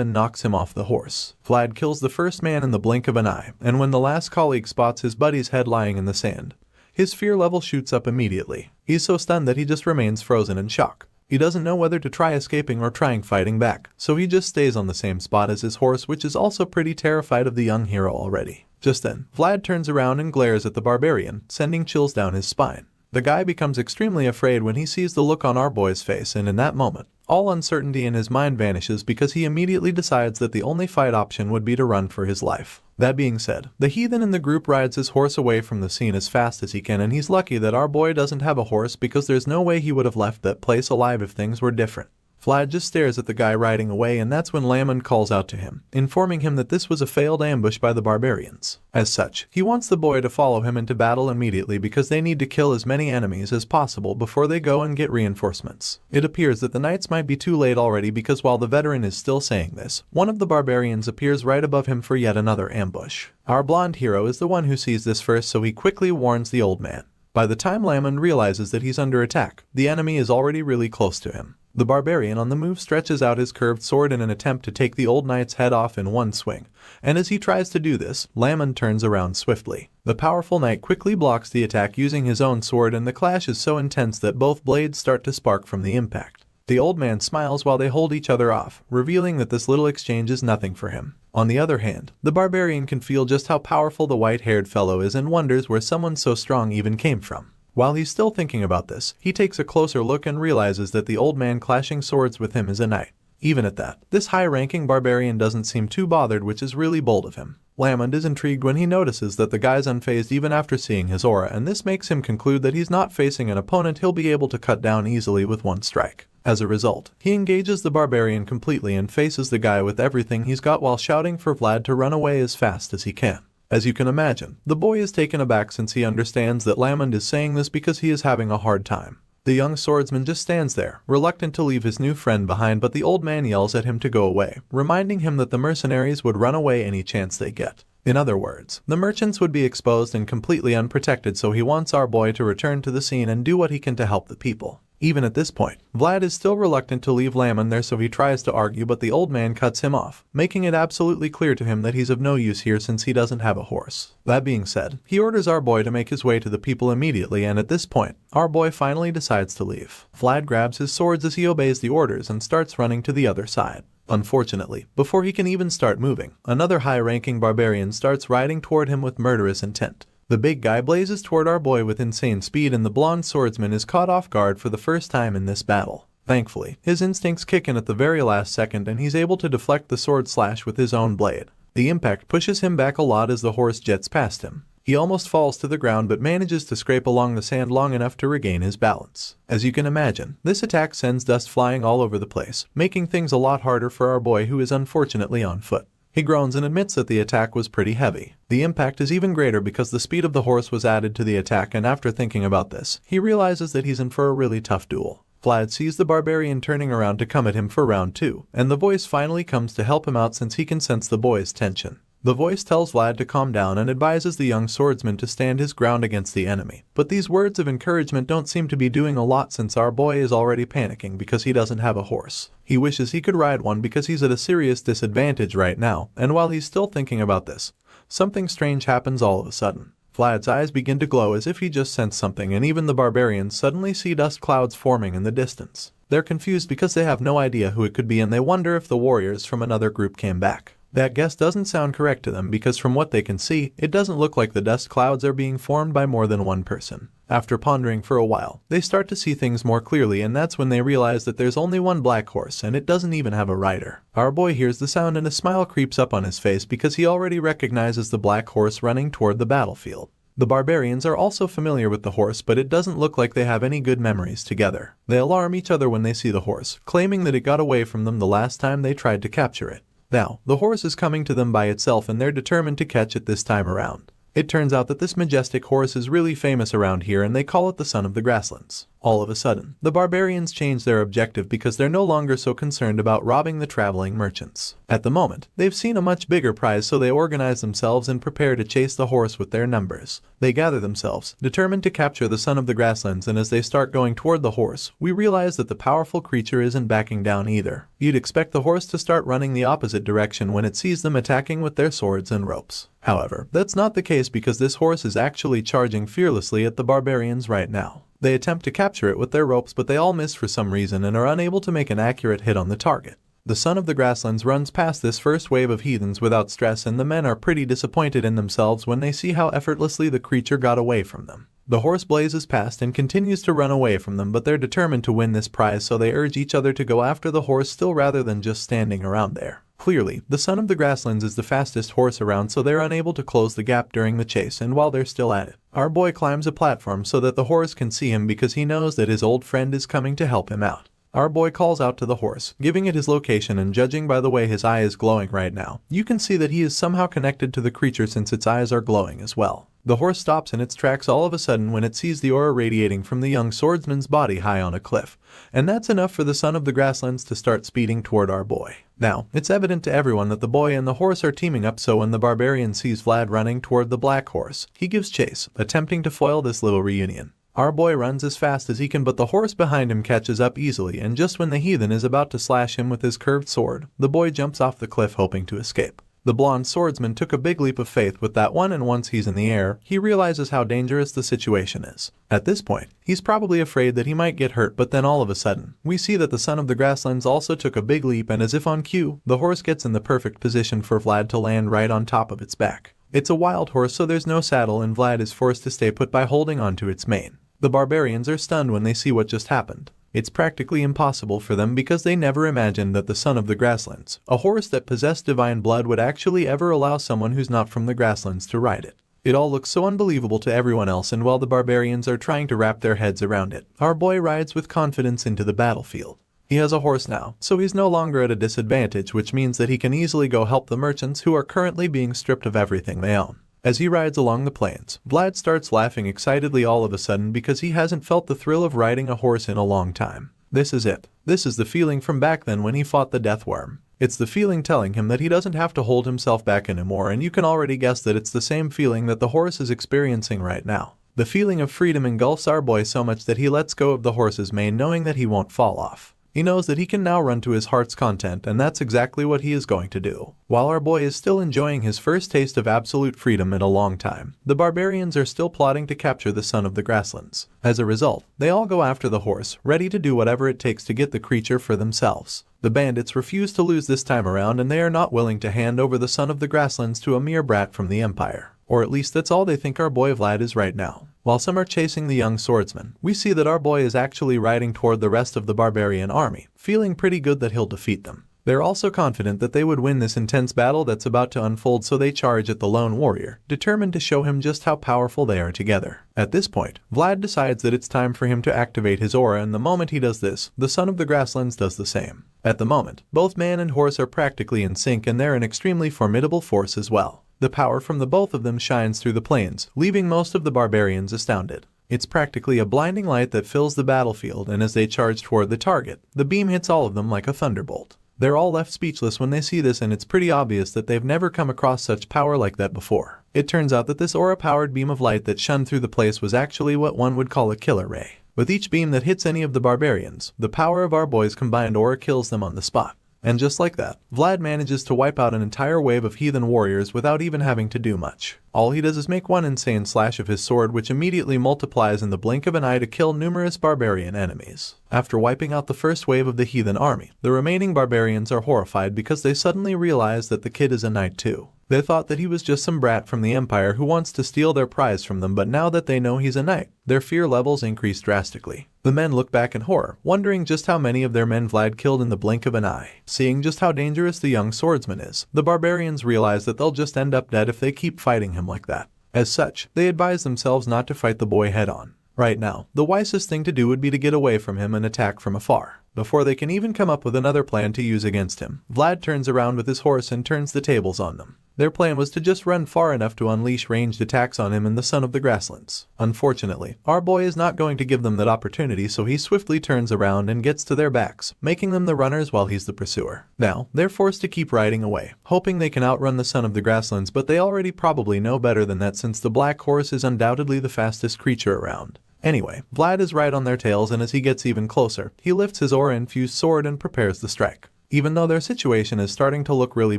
A: and knocks him off the horse. Vlad kills the first man in the blink of an eye, and when the last colleague spots his buddy's head lying in the sand, his fear level shoots up immediately. He's so stunned that he just remains frozen in shock. He doesn't know whether to try escaping or trying fighting back, so he just stays on the same spot as his horse, which is also pretty terrified of the young hero already. Just then, Vlad turns around and glares at the barbarian, sending chills down his spine. The guy becomes extremely afraid when he sees the look on our boy's face, and in that moment, all uncertainty in his mind vanishes because he immediately decides that the only fight option would be to run for his life. That being said, the heathen in the group rides his horse away from the scene as fast as he can, and he's lucky that our boy doesn't have a horse because there's no way he would have left that place alive if things were different. Vlad just stares at the guy riding away, and that's when Lamon calls out to him, informing him that this was a failed ambush by the barbarians. As such, he wants the boy to follow him into battle immediately because they need to kill as many enemies as possible before they go and get reinforcements. It appears that the knights might be too late already because while the veteran is still saying this, one of the barbarians appears right above him for yet another ambush. Our blonde hero is the one who sees this first, so he quickly warns the old man. By the time Lamon realizes that he's under attack, the enemy is already really close to him. The barbarian on the move stretches out his curved sword in an attempt to take the old knight's head off in one swing, and as he tries to do this, Lamon turns around swiftly. The powerful knight quickly blocks the attack using his own sword, and the clash is so intense that both blades start to spark from the impact. The old man smiles while they hold each other off, revealing that this little exchange is nothing for him. On the other hand, the barbarian can feel just how powerful the white-haired fellow is and wonders where someone so strong even came from. While he's still thinking about this, he takes a closer look and realizes that the old man clashing swords with him is a knight. Even at that, this high-ranking barbarian doesn't seem too bothered, which is really bold of him. Lamond is intrigued when he notices that the guy's unfazed even after seeing his aura, and this makes him conclude that he's not facing an opponent he'll be able to cut down easily with one strike. As a result, he engages the barbarian completely and faces the guy with everything he's got while shouting for Vlad to run away as fast as he can. As you can imagine, the boy is taken aback since he understands that Lamond is saying this because he is having a hard time. The young swordsman just stands there, reluctant to leave his new friend behind, but the old man yells at him to go away, reminding him that the mercenaries would run away any chance they get. In other words, the merchants would be exposed and completely unprotected, so he wants our boy to return to the scene and do what he can to help the people. Even at this point, Vlad is still reluctant to leave Lamond there, so he tries to argue, but the old man cuts him off, making it absolutely clear to him that he's of no use here since he doesn't have a horse. That being said, he orders our boy to make his way to the people immediately, and at this point, our boy finally decides to leave. Vlad grabs his swords as he obeys the orders and starts running to the other side. Unfortunately, before he can even start moving, another high-ranking barbarian starts riding toward him with murderous intent. The big guy blazes toward our boy with insane speed, and the blonde swordsman is caught off guard for the first time in this battle. Thankfully, his instincts kick in at the very last second and he's able to deflect the sword slash with his own blade. The impact pushes him back a lot as the horse jets past him. He almost falls to the ground but manages to scrape along the sand long enough to regain his balance. As you can imagine, this attack sends dust flying all over the place, making things a lot harder for our boy, who is unfortunately on foot. He groans and admits that the attack was pretty heavy. The impact is even greater because the speed of the horse was added to the attack, and after thinking about this, he realizes that he's in for a really tough duel. Vlad sees the barbarian turning around to come at him for round 2, and the voice finally comes to help him out since he can sense the boy's tension. The voice tells Vlad to calm down and advises the young swordsman to stand his ground against the enemy. But these words of encouragement don't seem to be doing a lot since our boy is already panicking because he doesn't have a horse. He wishes he could ride one because he's at a serious disadvantage right now, and while he's still thinking about this, something strange happens all of a sudden. Vlad's eyes begin to glow as if he just sensed something, and even the barbarians suddenly see dust clouds forming in the distance. They're confused because they have no idea who it could be, and they wonder if the warriors from another group came back. That guess doesn't sound correct to them because from what they can see, it doesn't look like the dust clouds are being formed by more than one person. After pondering for a while, they start to see things more clearly, and that's when they realize that there's only one black horse and it doesn't even have a rider. Our boy hears the sound and a smile creeps up on his face because he already recognizes the black horse running toward the battlefield. The barbarians are also familiar with the horse, but it doesn't look like they have any good memories together. They alarm each other when they see the horse, claiming that it got away from them the last time they tried to capture it. Now, the horse is coming to them by itself and they're determined to catch it this time around. It turns out that this majestic horse is really famous around here and they call it the Son of the Grasslands. All of a sudden, the barbarians change their objective because they're no longer so concerned about robbing the traveling merchants. At the moment, they've seen a much bigger prize, so they organize themselves and prepare to chase the horse with their numbers. They gather themselves, determined to capture the Son of the Grasslands, and as they start going toward the horse, we realize that the powerful creature isn't backing down either. You'd expect the horse to start running the opposite direction when it sees them attacking with their swords and ropes. However, that's not the case because this horse is actually charging fearlessly at the barbarians right now. They attempt to capture it with their ropes, but they all miss for some reason and are unable to make an accurate hit on the target. The Son of the Grasslands runs past this first wave of heathens without stress, and the men are pretty disappointed in themselves when they see how effortlessly the creature got away from them. The horse blazes past and continues to run away from them, but they're determined to win this prize, so they urge each other to go after the horse still rather than just standing around there. Clearly, the Son of the Grasslands is the fastest horse around, so they're unable to close the gap during the chase, and while they're still at it, our boy climbs a platform so that the horse can see him because he knows that his old friend is coming to help him out. Our boy calls out to the horse, giving it his location, and judging by the way his eye is glowing right now, you can see that he is somehow connected to the creature since its eyes are glowing as well. The horse stops in its tracks all of a sudden when it sees the aura radiating from the young swordsman's body high on a cliff, and that's enough for the Son of the Grasslands to start speeding toward our boy. Now, it's evident to everyone that the boy and the horse are teaming up, so when the barbarian sees Vlad running toward the black horse, he gives chase, attempting to foil this little reunion. Our boy runs as fast as he can, but the horse behind him catches up easily, and just when the heathen is about to slash him with his curved sword, the boy jumps off the cliff hoping to escape. The blonde swordsman took a big leap of faith with that one, and once he's in the air, he realizes how dangerous the situation is. At this point, he's probably afraid that he might get hurt, but then all of a sudden, we see that the Son of the Grasslands also took a big leap, and as if on cue, the horse gets in the perfect position for Vlad to land right on top of its back. It's a wild horse, so there's no saddle, and Vlad is forced to stay put by holding onto its mane. The barbarians are stunned when they see what just happened. It's practically impossible for them because they never imagined that the Son of the Grasslands, a horse that possessed divine blood, would actually ever allow someone who's not from the Grasslands to ride it. It all looks so unbelievable to everyone else, and while the barbarians are trying to wrap their heads around it, our boy rides with confidence into the battlefield. He has a horse now, so he's no longer at a disadvantage, which means that he can easily go help the merchants who are currently being stripped of everything they own. As he rides along the plains, Vlad starts laughing excitedly all of a sudden because he hasn't felt the thrill of riding a horse in a long time. This is it. This is the feeling from back then when he fought the death worm. It's the feeling telling him that he doesn't have to hold himself back anymore, and you can already guess that it's the same feeling that the horse is experiencing right now. The feeling of freedom engulfs our boy so much that he lets go of the horse's mane, knowing that he won't fall off. He knows that he can now run to his heart's content, and that's exactly what he is going to do. While our boy is still enjoying his first taste of absolute freedom in a long time, the barbarians are still plotting to capture the Son of the Grasslands. As a result, they all go after the horse, ready to do whatever it takes to get the creature for themselves. The bandits refuse to lose this time around, and they are not willing to hand over the Son of the Grasslands to a mere brat from the Empire. Or at least that's all they think our boy Vlad is right now. While some are chasing the young swordsman, we see that our boy is actually riding toward the rest of the barbarian army, feeling pretty good that he'll defeat them. They're also confident that they would win this intense battle that's about to unfold, so they charge at the lone warrior, determined to show him just how powerful they are together. At this point, Vlad decides that it's time for him to activate his aura, and the moment he does this, the Son of the Grasslands does the same. At the moment, both man and horse are practically in sync, and they're an extremely formidable force as well. The power from the both of them shines through the plains, leaving most of the barbarians astounded. It's practically a blinding light that fills the battlefield, and as they charge toward the target, the beam hits all of them like a thunderbolt. They're all left speechless when they see this, and it's pretty obvious that they've never come across such power like that before. It turns out that this aura-powered beam of light that shone through the place was actually what one would call a killer ray. With each beam that hits any of the barbarians, the power of our boy's combined aura kills them on the spot. And just like that, Vlad manages to wipe out an entire wave of heathen warriors without even having to do much. All he does is make one insane slash of his sword which immediately multiplies in the blink of an eye to kill numerous barbarian enemies. After wiping out the first wave of the heathen army, the remaining barbarians are horrified because they suddenly realize that the kid is a knight too. They thought that he was just some brat from the Empire who wants to steal their prize from them, but now that they know he's a knight, their fear levels increase drastically. The men look back in horror, wondering just how many of their men Vlad killed in the blink of an eye. Seeing just how dangerous the young swordsman is, the barbarians realize that they'll just end up dead if they keep fighting him like that. As such, they advise themselves not to fight the boy head on. Right now, the wisest thing to do would be to get away from him and attack from afar. Before they can even come up with another plan to use against him, Vlad turns around with his horse and turns the tables on them. Their plan was to just run far enough to unleash ranged attacks on him and the son of the grasslands. Unfortunately, our boy is not going to give them that opportunity, so he swiftly turns around and gets to their backs, making them the runners while he's the pursuer. Now, they're forced to keep riding away, hoping they can outrun the son of the grasslands, but they already probably know better than that since the black horse is undoubtedly the fastest creature around. Anyway, Vlad is right on their tails, and as he gets even closer, he lifts his aura-infused sword and prepares the strike. Even though their situation is starting to look really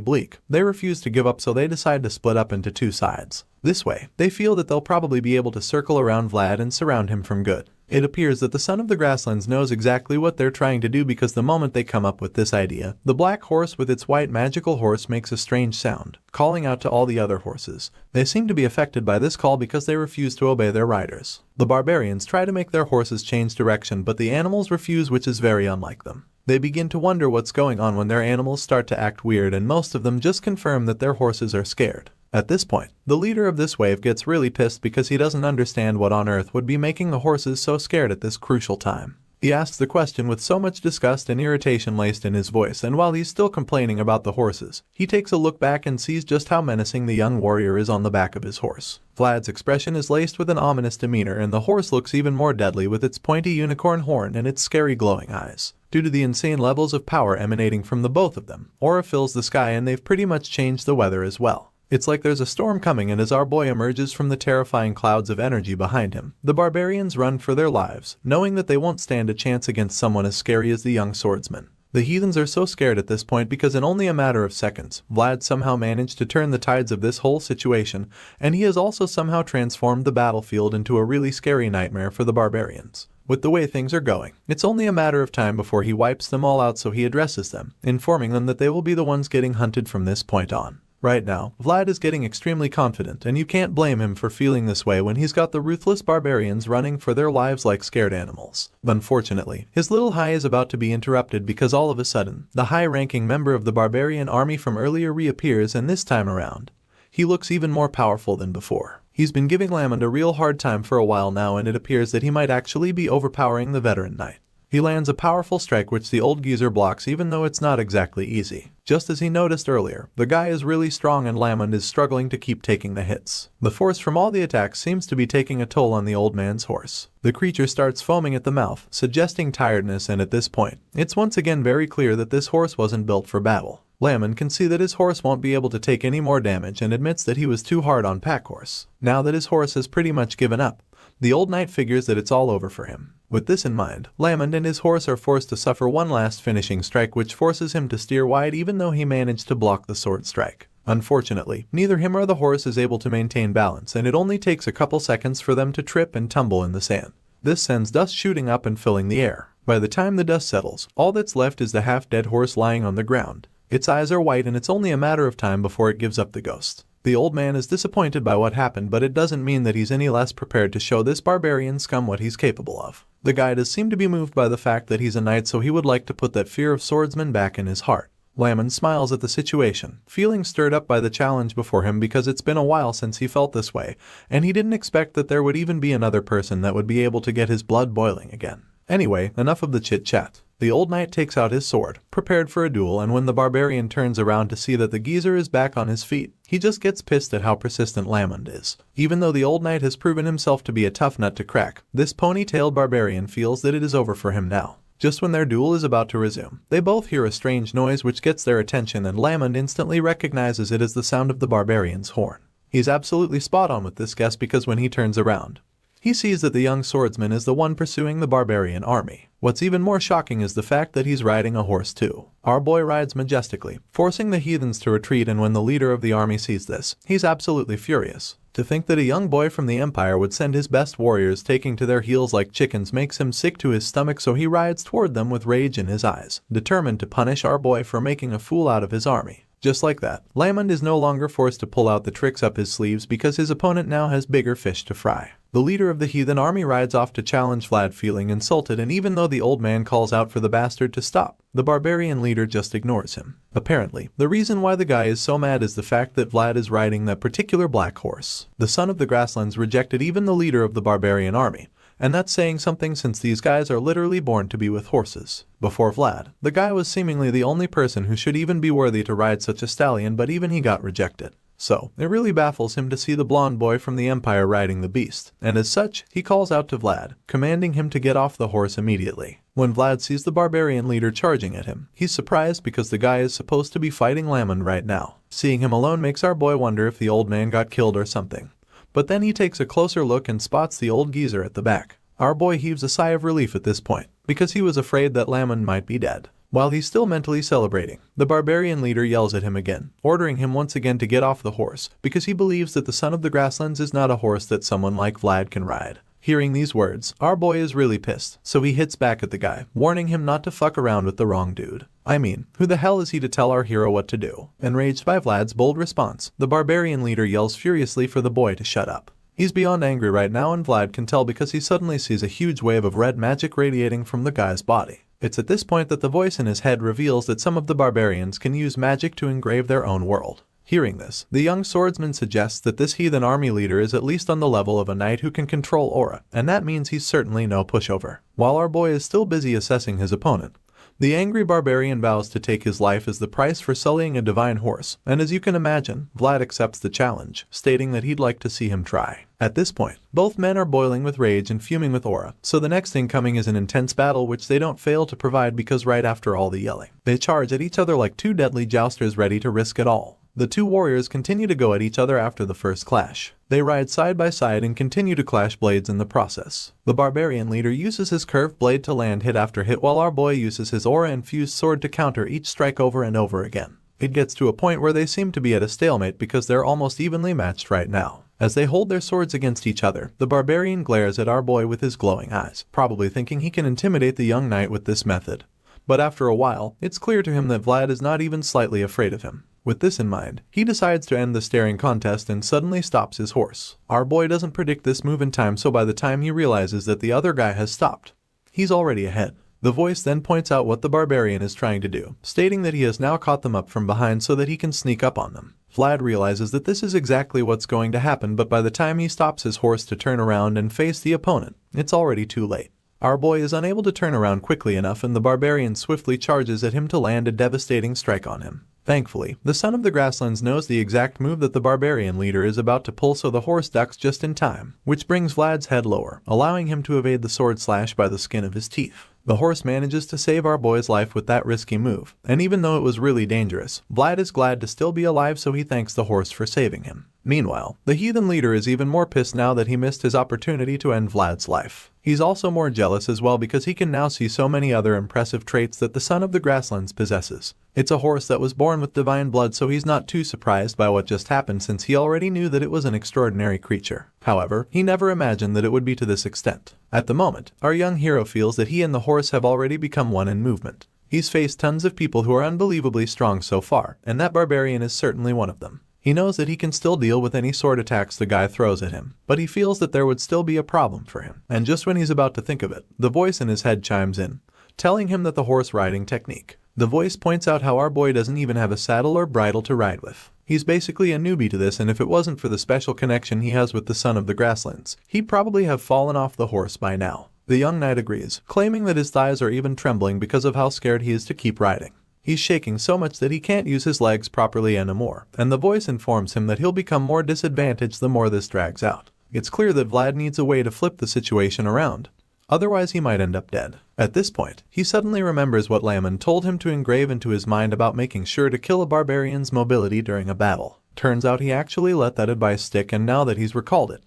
A: bleak, they refuse to give up, so they decide to split up into two sides. This way, they feel that they'll probably be able to circle around Vlad and surround him from good. It appears that the son of the grasslands knows exactly what they're trying to do, because the moment they come up with this idea, the black horse with its white magical horse makes a strange sound, calling out to all the other horses. They seem to be affected by this call because they refuse to obey their riders. The barbarians try to make their horses change direction, but the animals refuse, which is very unlike them. They begin to wonder what's going on when their animals start to act weird, and most of them just confirm that their horses are scared. At this point, the leader of this wave gets really pissed because he doesn't understand what on earth would be making the horses so scared at this crucial time. He asks the question with so much disgust and irritation laced in his voice, and while he's still complaining about the horses, he takes a look back and sees just how menacing the young warrior is on the back of his horse. Vlad's expression is laced with an ominous demeanor, and the horse looks even more deadly with its pointy unicorn horn and its scary glowing eyes. Due to the insane levels of power emanating from the both of them, aura fills the sky, and they've pretty much changed the weather as well. It's like there's a storm coming, and as our boy emerges from the terrifying clouds of energy behind him, the barbarians run for their lives, knowing that they won't stand a chance against someone as scary as the young swordsman. The heathens are so scared at this point because in only a matter of seconds, Vlad somehow managed to turn the tides of this whole situation, and he has also somehow transformed the battlefield into a really scary nightmare for the barbarians. With the way things are going, it's only a matter of time before he wipes them all out, so he addresses them, informing them that they will be the ones getting hunted from this point on. Right now, Vlad is getting extremely confident, and you can't blame him for feeling this way when he's got the ruthless barbarians running for their lives like scared animals. Unfortunately, his little high is about to be interrupted because all of a sudden, the high-ranking member of the barbarian army from earlier reappears, and this time around, he looks even more powerful than before. He's been giving Lamond a real hard time for a while now, and it appears that he might actually be overpowering the veteran knight. He lands a powerful strike which the old geezer blocks, even though it's not exactly easy. Just as he noticed earlier, the guy is really strong and Lamond is struggling to keep taking the hits. The force from all the attacks seems to be taking a toll on the old man's horse. The creature starts foaming at the mouth, suggesting tiredness, and at this point, it's once again very clear that this horse wasn't built for battle. Lamond can see that his horse won't be able to take any more damage and admits that he was too hard on Packhorse. Now that his horse has pretty much given up, the old knight figures that it's all over for him. With this in mind, Lamond and his horse are forced to suffer one last finishing strike which forces him to steer wide even though he managed to block the sword strike. Unfortunately, neither him or the horse is able to maintain balance, and it only takes a couple seconds for them to trip and tumble in the sand. This sends dust shooting up and filling the air. By the time the dust settles, all that's left is the half-dead horse lying on the ground. Its eyes are white, and it's only a matter of time before it gives up the ghost. The old man is disappointed by what happened, but it doesn't mean that he's any less prepared to show this barbarian scum what he's capable of. The guy does seem to be moved by the fact that he's a knight, so he would like to put that fear of swordsman back in his heart. Lamond smiles at the situation, feeling stirred up by the challenge before him because it's been a while since he felt this way, and he didn't expect that there would even be another person that would be able to get his blood boiling again. Anyway, enough of the chit-chat. The old knight takes out his sword, prepared for a duel, and when the barbarian turns around to see that the geezer is back on his feet, he just gets pissed at how persistent Lamond is. Even though the old knight has proven himself to be a tough nut to crack, this pony-tailed barbarian feels that it is over for him now. Just when their duel is about to resume, they both hear a strange noise which gets their attention, and Lamond instantly recognizes it as the sound of the barbarian's horn. He's absolutely spot on with this guess because when he turns around, He sees that the young swordsman is the one pursuing the barbarian army. What's even more shocking is the fact that he's riding a horse too. Our boy rides majestically, forcing the heathens to retreat, and when the leader of the army sees this, he's absolutely furious. To think that a young boy from the Empire would send his best warriors taking to their heels like chickens makes him sick to his stomach, so he rides toward them with rage in his eyes, determined to punish our boy for making a fool out of his army. Just like that, Lamond is no longer forced to pull out the tricks up his sleeves because his opponent now has bigger fish to fry. The leader of the heathen army rides off to challenge Vlad, feeling insulted, and even though the old man calls out for the bastard to stop, the barbarian leader just ignores him. Apparently, the reason why the guy is so mad is the fact that Vlad is riding that particular black horse. The son of the grasslands rejected even the leader of the barbarian army, and that's saying something since these guys are literally born to be with horses. Before Vlad, the guy was seemingly the only person who should even be worthy to ride such a stallion, but even he got rejected. So, it really baffles him to see the blonde boy from the Empire riding the beast, and as such, he calls out to Vlad, commanding him to get off the horse immediately. When Vlad sees the barbarian leader charging at him, he's surprised because the guy is supposed to be fighting Lamond right now. Seeing him alone makes our boy wonder if the old man got killed or something. But then he takes a closer look and spots the old geezer at the back. Our boy heaves a sigh of relief at this point, because he was afraid that Lamond might be dead. While he's still mentally celebrating, the barbarian leader yells at him again, ordering him once again to get off the horse, because he believes that the son of the grasslands is not a horse that someone like Vlad can ride. Hearing these words, our boy is really pissed, so he hits back at the guy, warning him not to fuck around with the wrong dude. I mean, who the hell is he to tell our hero what to do? Enraged by Vlad's bold response, the barbarian leader yells furiously for the boy to shut up. He's beyond angry right now, and Vlad can tell because he suddenly sees a huge wave of red magic radiating from the guy's body. It's at this point that the voice in his head reveals that some of the barbarians can use magic to engrave their own world. Hearing this, the young swordsman suggests that this heathen army leader is at least on the level of a knight who can control aura, and that means he's certainly no pushover. While our boy is still busy assessing his opponent, the angry barbarian vows to take his life as the price for sullying a divine horse, and as you can imagine, Vlad accepts the challenge, stating that he'd like to see him try. At this point, both men are boiling with rage and fuming with aura, so the next thing coming is an intense battle which they don't fail to provide because right after all the yelling, they charge at each other like two deadly jousters ready to risk it all. The two warriors continue to go at each other after the first clash. They ride side by side and continue to clash blades in the process. The barbarian leader uses his curved blade to land hit after hit, while our boy uses his aura-infused sword to counter each strike over and over again. It gets to a point where they seem to be at a stalemate because they're almost evenly matched right now. As they hold their swords against each other, the barbarian glares at our boy with his glowing eyes, probably thinking he can intimidate the young knight with this method. But after a while, it's clear to him that Vlad is not even slightly afraid of him. With this in mind, he decides to end the staring contest and suddenly stops his horse. Our boy doesn't predict this move in time, so by the time he realizes that the other guy has stopped, he's already ahead. The voice then points out what the barbarian is trying to do, stating that he has now caught them up from behind so that he can sneak up on them. Vlad realizes that this is exactly what's going to happen, but by the time he stops his horse to turn around and face the opponent, it's already too late. Our boy is unable to turn around quickly enough, and the barbarian swiftly charges at him to land a devastating strike on him. Thankfully, the son of the grasslands knows the exact move that the barbarian leader is about to pull, so the horse ducks just in time, which brings Vlad's head lower, allowing him to evade the sword slash by the skin of his teeth. The horse manages to save our boy's life with that risky move, and even though it was really dangerous, Vlad is glad to still be alive, so he thanks the horse for saving him. Meanwhile, the heathen leader is even more pissed now that he missed his opportunity to end Vlad's life. He's also more jealous as well because he can now see so many other impressive traits that the son of the grasslands possesses. It's a horse that was born with divine blood, so he's not too surprised by what just happened since he already knew that it was an extraordinary creature. However, he never imagined that it would be to this extent. At the moment, our young hero feels that he and the horse have already become one in movement. He's faced tons of people who are unbelievably strong so far, and that barbarian is certainly one of them. He knows that he can still deal with any sword attacks the guy throws at him, but he feels that there would still be a problem for him. And just when he's about to think of it, the voice in his head chimes in, telling him that the horse riding technique. The voice points out how our boy doesn't even have a saddle or bridle to ride with. He's basically a newbie to this, and if it wasn't for the special connection he has with the son of the grasslands, he'd probably have fallen off the horse by now. The young knight agrees, claiming that his thighs are even trembling because of how scared he is to keep riding. He's shaking so much that he can't use his legs properly anymore, and the voice informs him that he'll become more disadvantaged the more this drags out. It's clear that Vlad needs a way to flip the situation around. Otherwise he might end up dead. At this point, he suddenly remembers what Lamond told him to engrave into his mind about making sure to kill a barbarian's mobility during a battle. Turns out he actually let that advice stick, and now that he's recalled it,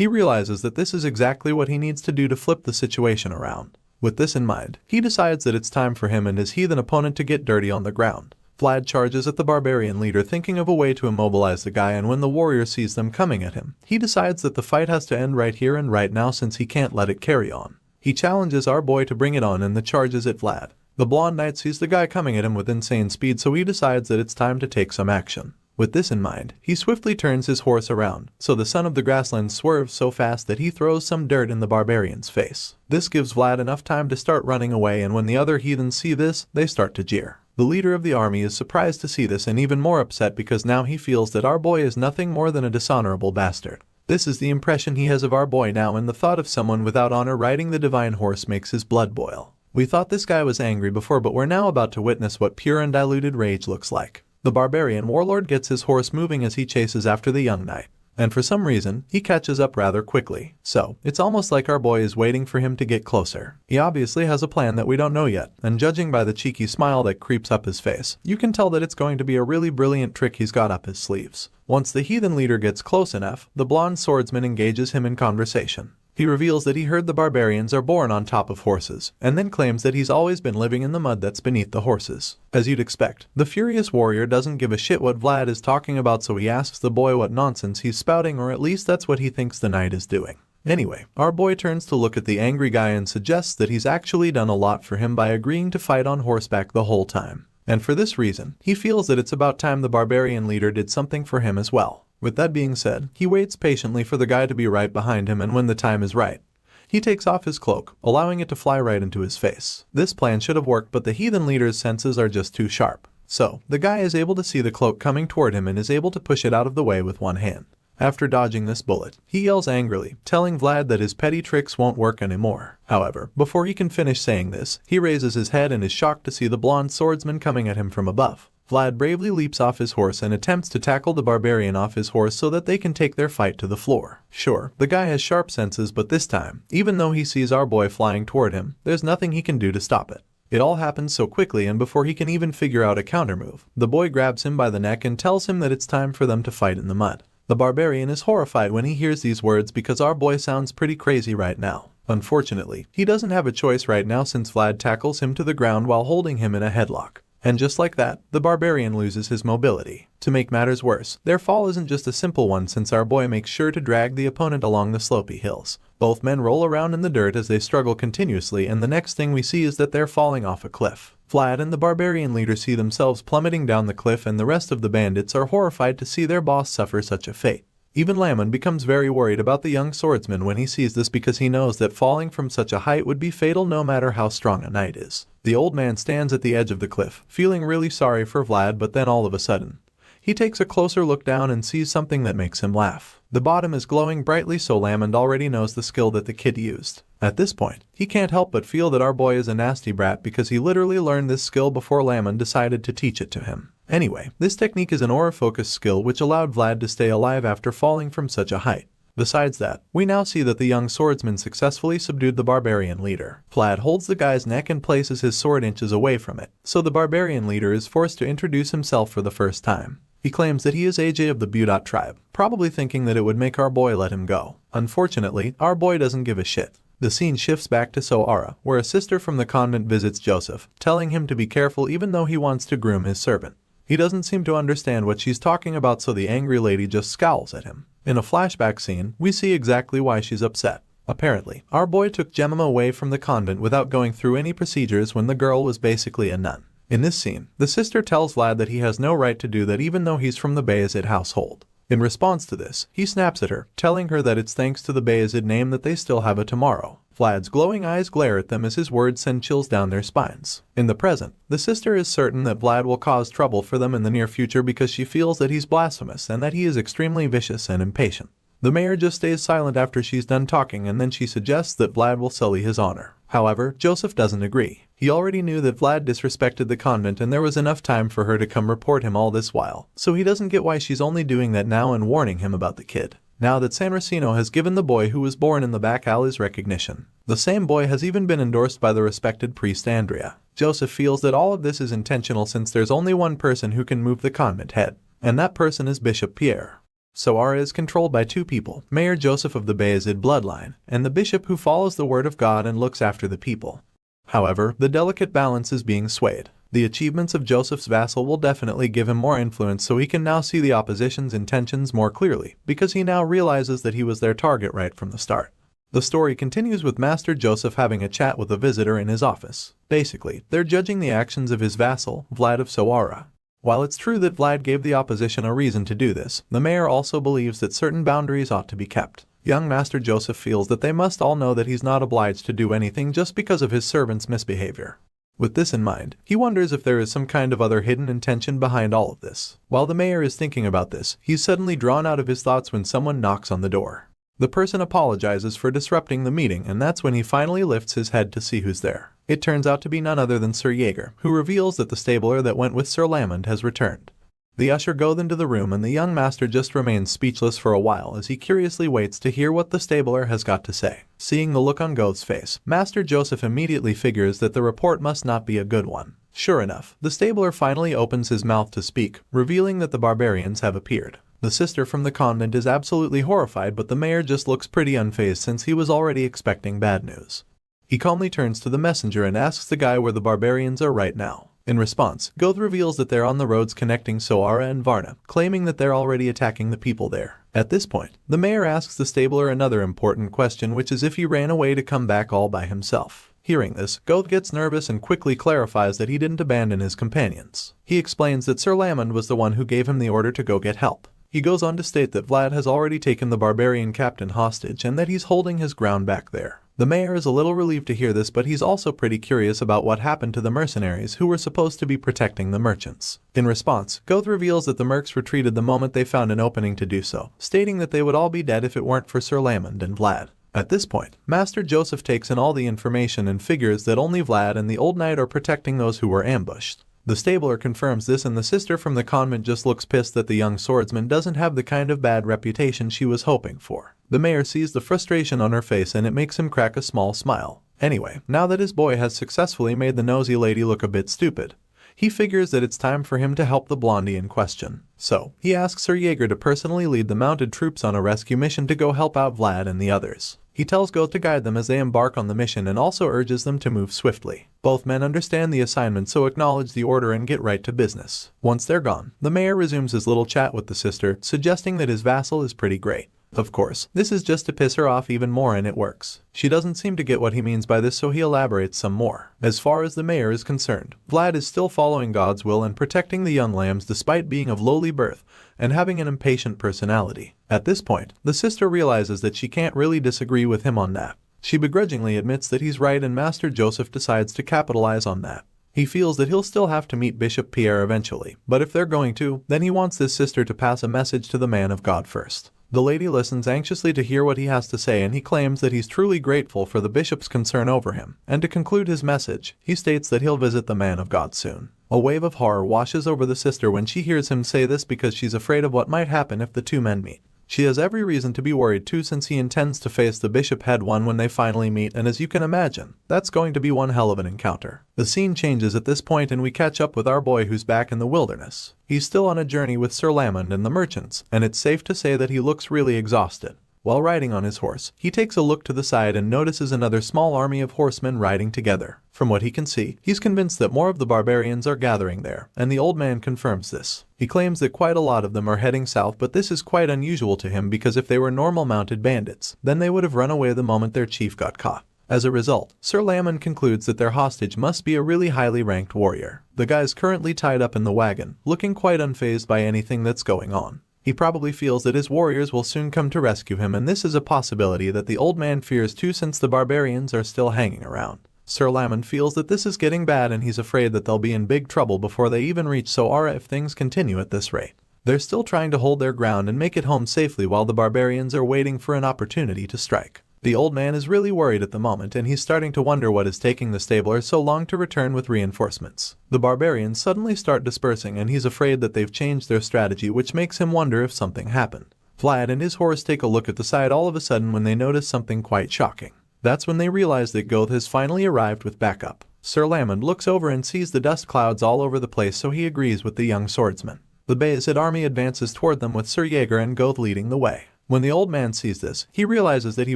A: He realizes that this is exactly what he needs to do to flip the situation around. With this in mind, he decides that it's time for him and his heathen opponent to get dirty on the ground. Vlad charges at the barbarian leader, thinking of a way to immobilize the guy, and when the warrior sees them coming at him, he decides that the fight has to end right here and right now since he can't let it carry on. He challenges our boy to bring it on and the charges at Vlad. The blonde knight sees the guy coming at him with insane speed, so he decides that it's time to take some action. With this in mind, he swiftly turns his horse around, so the son of the grassland swerves so fast that he throws some dirt in the barbarian's face. This gives Vlad enough time to start running away, and when the other heathens see this, they start to jeer. The leader of the army is surprised to see this and even more upset because now he feels that our boy is nothing more than a dishonorable bastard. This is the impression he has of our boy now, and the thought of someone without honor riding the divine horse makes his blood boil. We thought this guy was angry before, but we're now about to witness what pure and diluted rage looks like. The barbarian warlord gets his horse moving as he chases after the young knight, and for some reason, he catches up rather quickly. So, it's almost like our boy is waiting for him to get closer. He obviously has a plan that we don't know yet, and judging by the cheeky smile that creeps up his face, you can tell that it's going to be a really brilliant trick he's got up his sleeves. Once the heathen leader gets close enough, the blonde swordsman engages him in conversation. He reveals that he heard the barbarians are born on top of horses, and then claims that he's always been living in the mud that's beneath the horses. As you'd expect, the furious warrior doesn't give a shit what Vlad is talking about, so he asks the boy what nonsense he's spouting, or at least that's what he thinks the knight is doing. Anyway, our boy turns to look at the angry guy and suggests that he's actually done a lot for him by agreeing to fight on horseback the whole time. And for this reason, he feels that it's about time the barbarian leader did something for him as well. With that being said, he waits patiently for the guy to be right behind him, and when the time is right, he takes off his cloak, allowing it to fly right into his face. This plan should have worked, but the heathen leader's senses are just too sharp. So, the guy is able to see the cloak coming toward him and is able to push it out of the way with one hand. After dodging this bullet, he yells angrily, telling Vlad that his petty tricks won't work anymore. However, before he can finish saying this, he raises his head and is shocked to see the blonde swordsman coming at him from above. Vlad bravely leaps off his horse and attempts to tackle the barbarian off his horse so that they can take their fight to the floor. Sure, the guy has sharp senses, but this time, even though he sees our boy flying toward him, there's nothing he can do to stop it. It all happens so quickly, and before he can even figure out a countermove, the boy grabs him by the neck and tells him that it's time for them to fight in the mud. The barbarian is horrified when he hears these words because our boy sounds pretty crazy right now. Unfortunately, he doesn't have a choice right now since Vlad tackles him to the ground while holding him in a headlock. And just like that, the barbarian loses his mobility. To make matters worse, their fall isn't just a simple one since our boy makes sure to drag the opponent along the slopey hills. Both men roll around in the dirt as they struggle continuously, and the next thing we see is that they're falling off a cliff. Vlad and the barbarian leader see themselves plummeting down the cliff, and the rest of the bandits are horrified to see their boss suffer such a fate. Even Lamon becomes very worried about the young swordsman when he sees this because he knows that falling from such a height would be fatal no matter how strong a knight is. The old man stands at the edge of the cliff, feeling really sorry for Vlad, but then all of a sudden, he takes a closer look down and sees something that makes him laugh. The bottom is glowing brightly, so Lamond already knows the skill that the kid used. At this point, he can't help but feel that our boy is a nasty brat because he literally learned this skill before Lamond decided to teach it to him. Anyway, this technique is an aura-focused skill which allowed Vlad to stay alive after falling from such a height. Besides that, we now see that the young swordsman successfully subdued the barbarian leader. Vlad holds the guy's neck and places his sword inches away from it, so the barbarian leader is forced to introduce himself for the first time. He claims that he is AJ of the Budot tribe, probably thinking that it would make our boy let him go. Unfortunately, our boy doesn't give a shit. The scene shifts back to Soara, where a sister from the convent visits Joseph, telling him to be careful even though he wants to groom his servant. He doesn't seem to understand what she's talking about, so the angry lady just scowls at him. In a flashback scene, we see exactly why she's upset. Apparently, our boy took Jemima away from the convent without going through any procedures when the girl was basically a nun. In this scene, the sister tells Vlad that he has no right to do that even though he's from the Bayezid household. In response to this, he snaps at her, telling her that it's thanks to the Bayezid name that they still have a tomorrow. Vlad's glowing eyes glare at them as his words send chills down their spines. In the present, the sister is certain that Vlad will cause trouble for them in the near future because she feels that he's blasphemous and that he is extremely vicious and impatient. The mayor just stays silent after she's done talking, and then she suggests that Vlad will sully his honor. However, Joseph doesn't agree. He already knew that Vlad disrespected the convent and there was enough time for her to come report him all this while, so he doesn't get why she's only doing that now and warning him about the kid. Now that San Racino has given the boy who was born in the back alleys recognition, the same boy has even been endorsed by the respected priest Andrea. Joseph feels that all of this is intentional since there's only one person who can move the convent head, and that person is Bishop Pierre. Soara is controlled by two people, Mayor Joseph of the Bayezid bloodline, and the bishop who follows the word of God and looks after the people. However, the delicate balance is being swayed. The achievements of Joseph's vassal will definitely give him more influence, so he can now see the opposition's intentions more clearly, because he now realizes that he was their target right from the start. The story continues with Master Joseph having a chat with a visitor in his office. Basically, they're judging the actions of his vassal, Vlad of Soara. While it's true that Vlad gave the opposition a reason to do this, the mayor also believes that certain boundaries ought to be kept. Young Master Joseph feels that they must all know that he's not obliged to do anything just because of his servant's misbehavior. With this in mind, he wonders if there is some kind of other hidden intention behind all of this. While the mayor is thinking about this, he's suddenly drawn out of his thoughts when someone knocks on the door. The person apologizes for disrupting the meeting, and that's when he finally lifts his head to see who's there. It turns out to be none other than Sir Jaeger, who reveals that the stabler that went with Sir Lamond has returned. The usher goes into the room, and the young master just remains speechless for a while as he curiously waits to hear what the stabler has got to say. Seeing the look on Goth's face, Master Joseph immediately figures that the report must not be a good one. Sure enough, the stabler finally opens his mouth to speak, revealing that the barbarians have appeared. The sister from the convent is absolutely horrified, but the mayor just looks pretty unfazed since he was already expecting bad news. He calmly turns to the messenger and asks the guy where the barbarians are right now. In response, Goth reveals that they're on the roads connecting Soara and Varna, claiming that they're already attacking the people there. At this point, the mayor asks the stabler another important question, which is if he ran away to come back all by himself. Hearing this, Goth gets nervous and quickly clarifies that he didn't abandon his companions. He explains that Sir Lamond was the one who gave him the order to go get help. He goes on to state that Vlad has already taken the barbarian captain hostage and that he's holding his ground back there. The mayor is a little relieved to hear this, but he's also pretty curious about what happened to the mercenaries who were supposed to be protecting the merchants. In response, Goth reveals that the mercs retreated the moment they found an opening to do so, stating that they would all be dead if it weren't for Sir Lamond and Vlad. At this point, Master Joseph takes in all the information and figures that only Vlad and the old knight are protecting those who were ambushed. The stabler confirms this, and the sister from the convent just looks pissed that the young swordsman doesn't have the kind of bad reputation she was hoping for. The mayor sees the frustration on her face, and it makes him crack a small smile. Anyway, now that his boy has successfully made the nosy lady look a bit stupid, he figures that it's time for him to help the blondie in question. So, he asks Sir Jaeger to personally lead the mounted troops on a rescue mission to go help out Vlad and the others. He tells Goth to guide them as they embark on the mission and also urges them to move swiftly. Both men understand the assignment, so acknowledge the order and get right to business. Once they're gone, the mayor resumes his little chat with the sister, suggesting that his vassal is pretty great. Of course, this is just to piss her off even more, and it works. She doesn't seem to get what he means by this, so he elaborates some more. As far as the mayor is concerned, Vlad is still following God's will and protecting the young lambs despite being of lowly birth and having an impatient personality. At this point, the sister realizes that she can't really disagree with him on that. She begrudgingly admits that he's right, and Master Joseph decides to capitalize on that. He feels that he'll still have to meet Bishop Pierre eventually, but if they're going to, then he wants this sister to pass a message to the man of God first. The lady listens anxiously to hear what he has to say, and he claims that he's truly grateful for the bishop's concern over him. And to conclude his message, he states that he'll visit the man of God soon. A wave of horror washes over the sister when she hears him say this, because she's afraid of what might happen if the two men meet. She has every reason to be worried too, since he intends to face the bishop head-on when they finally meet, and as you can imagine, that's going to be one hell of an encounter. The scene changes at this point, and we catch up with our boy who's back in the wilderness. He's still on a journey with Sir Lamond and the merchants, and it's safe to say that he looks really exhausted. While riding on his horse, he takes a look to the side and notices another small army of horsemen riding together. From what he can see, he's convinced that more of the barbarians are gathering there, and the old man confirms this. He claims that quite a lot of them are heading south, but this is quite unusual to him, because if they were normal mounted bandits, then they would have run away the moment their chief got caught. As a result, Sir Lamond concludes that their hostage must be a really highly ranked warrior. The guy's currently tied up in the wagon, looking quite unfazed by anything that's going on. He probably feels that his warriors will soon come to rescue him, and this is a possibility that the old man fears too, since the barbarians are still hanging around. Sir Lamond feels that this is getting bad, and he's afraid that they'll be in big trouble before they even reach Soara if things continue at this rate. They're still trying to hold their ground and make it home safely while the barbarians are waiting for an opportunity to strike. The old man is really worried at the moment, and he's starting to wonder what is taking the stabler so long to return with reinforcements. The barbarians suddenly start dispersing, and he's afraid that they've changed their strategy, which makes him wonder if something happened. Vlad and his horse take a look at the side all of a sudden when they notice something quite shocking. That's when they realize that Goth has finally arrived with backup. Sir Lamond looks over and sees the dust clouds all over the place, so he agrees with the young swordsman. The Bayezid army advances toward them with Sir Jaeger and Goth leading the way. When the old man sees this, he realizes that he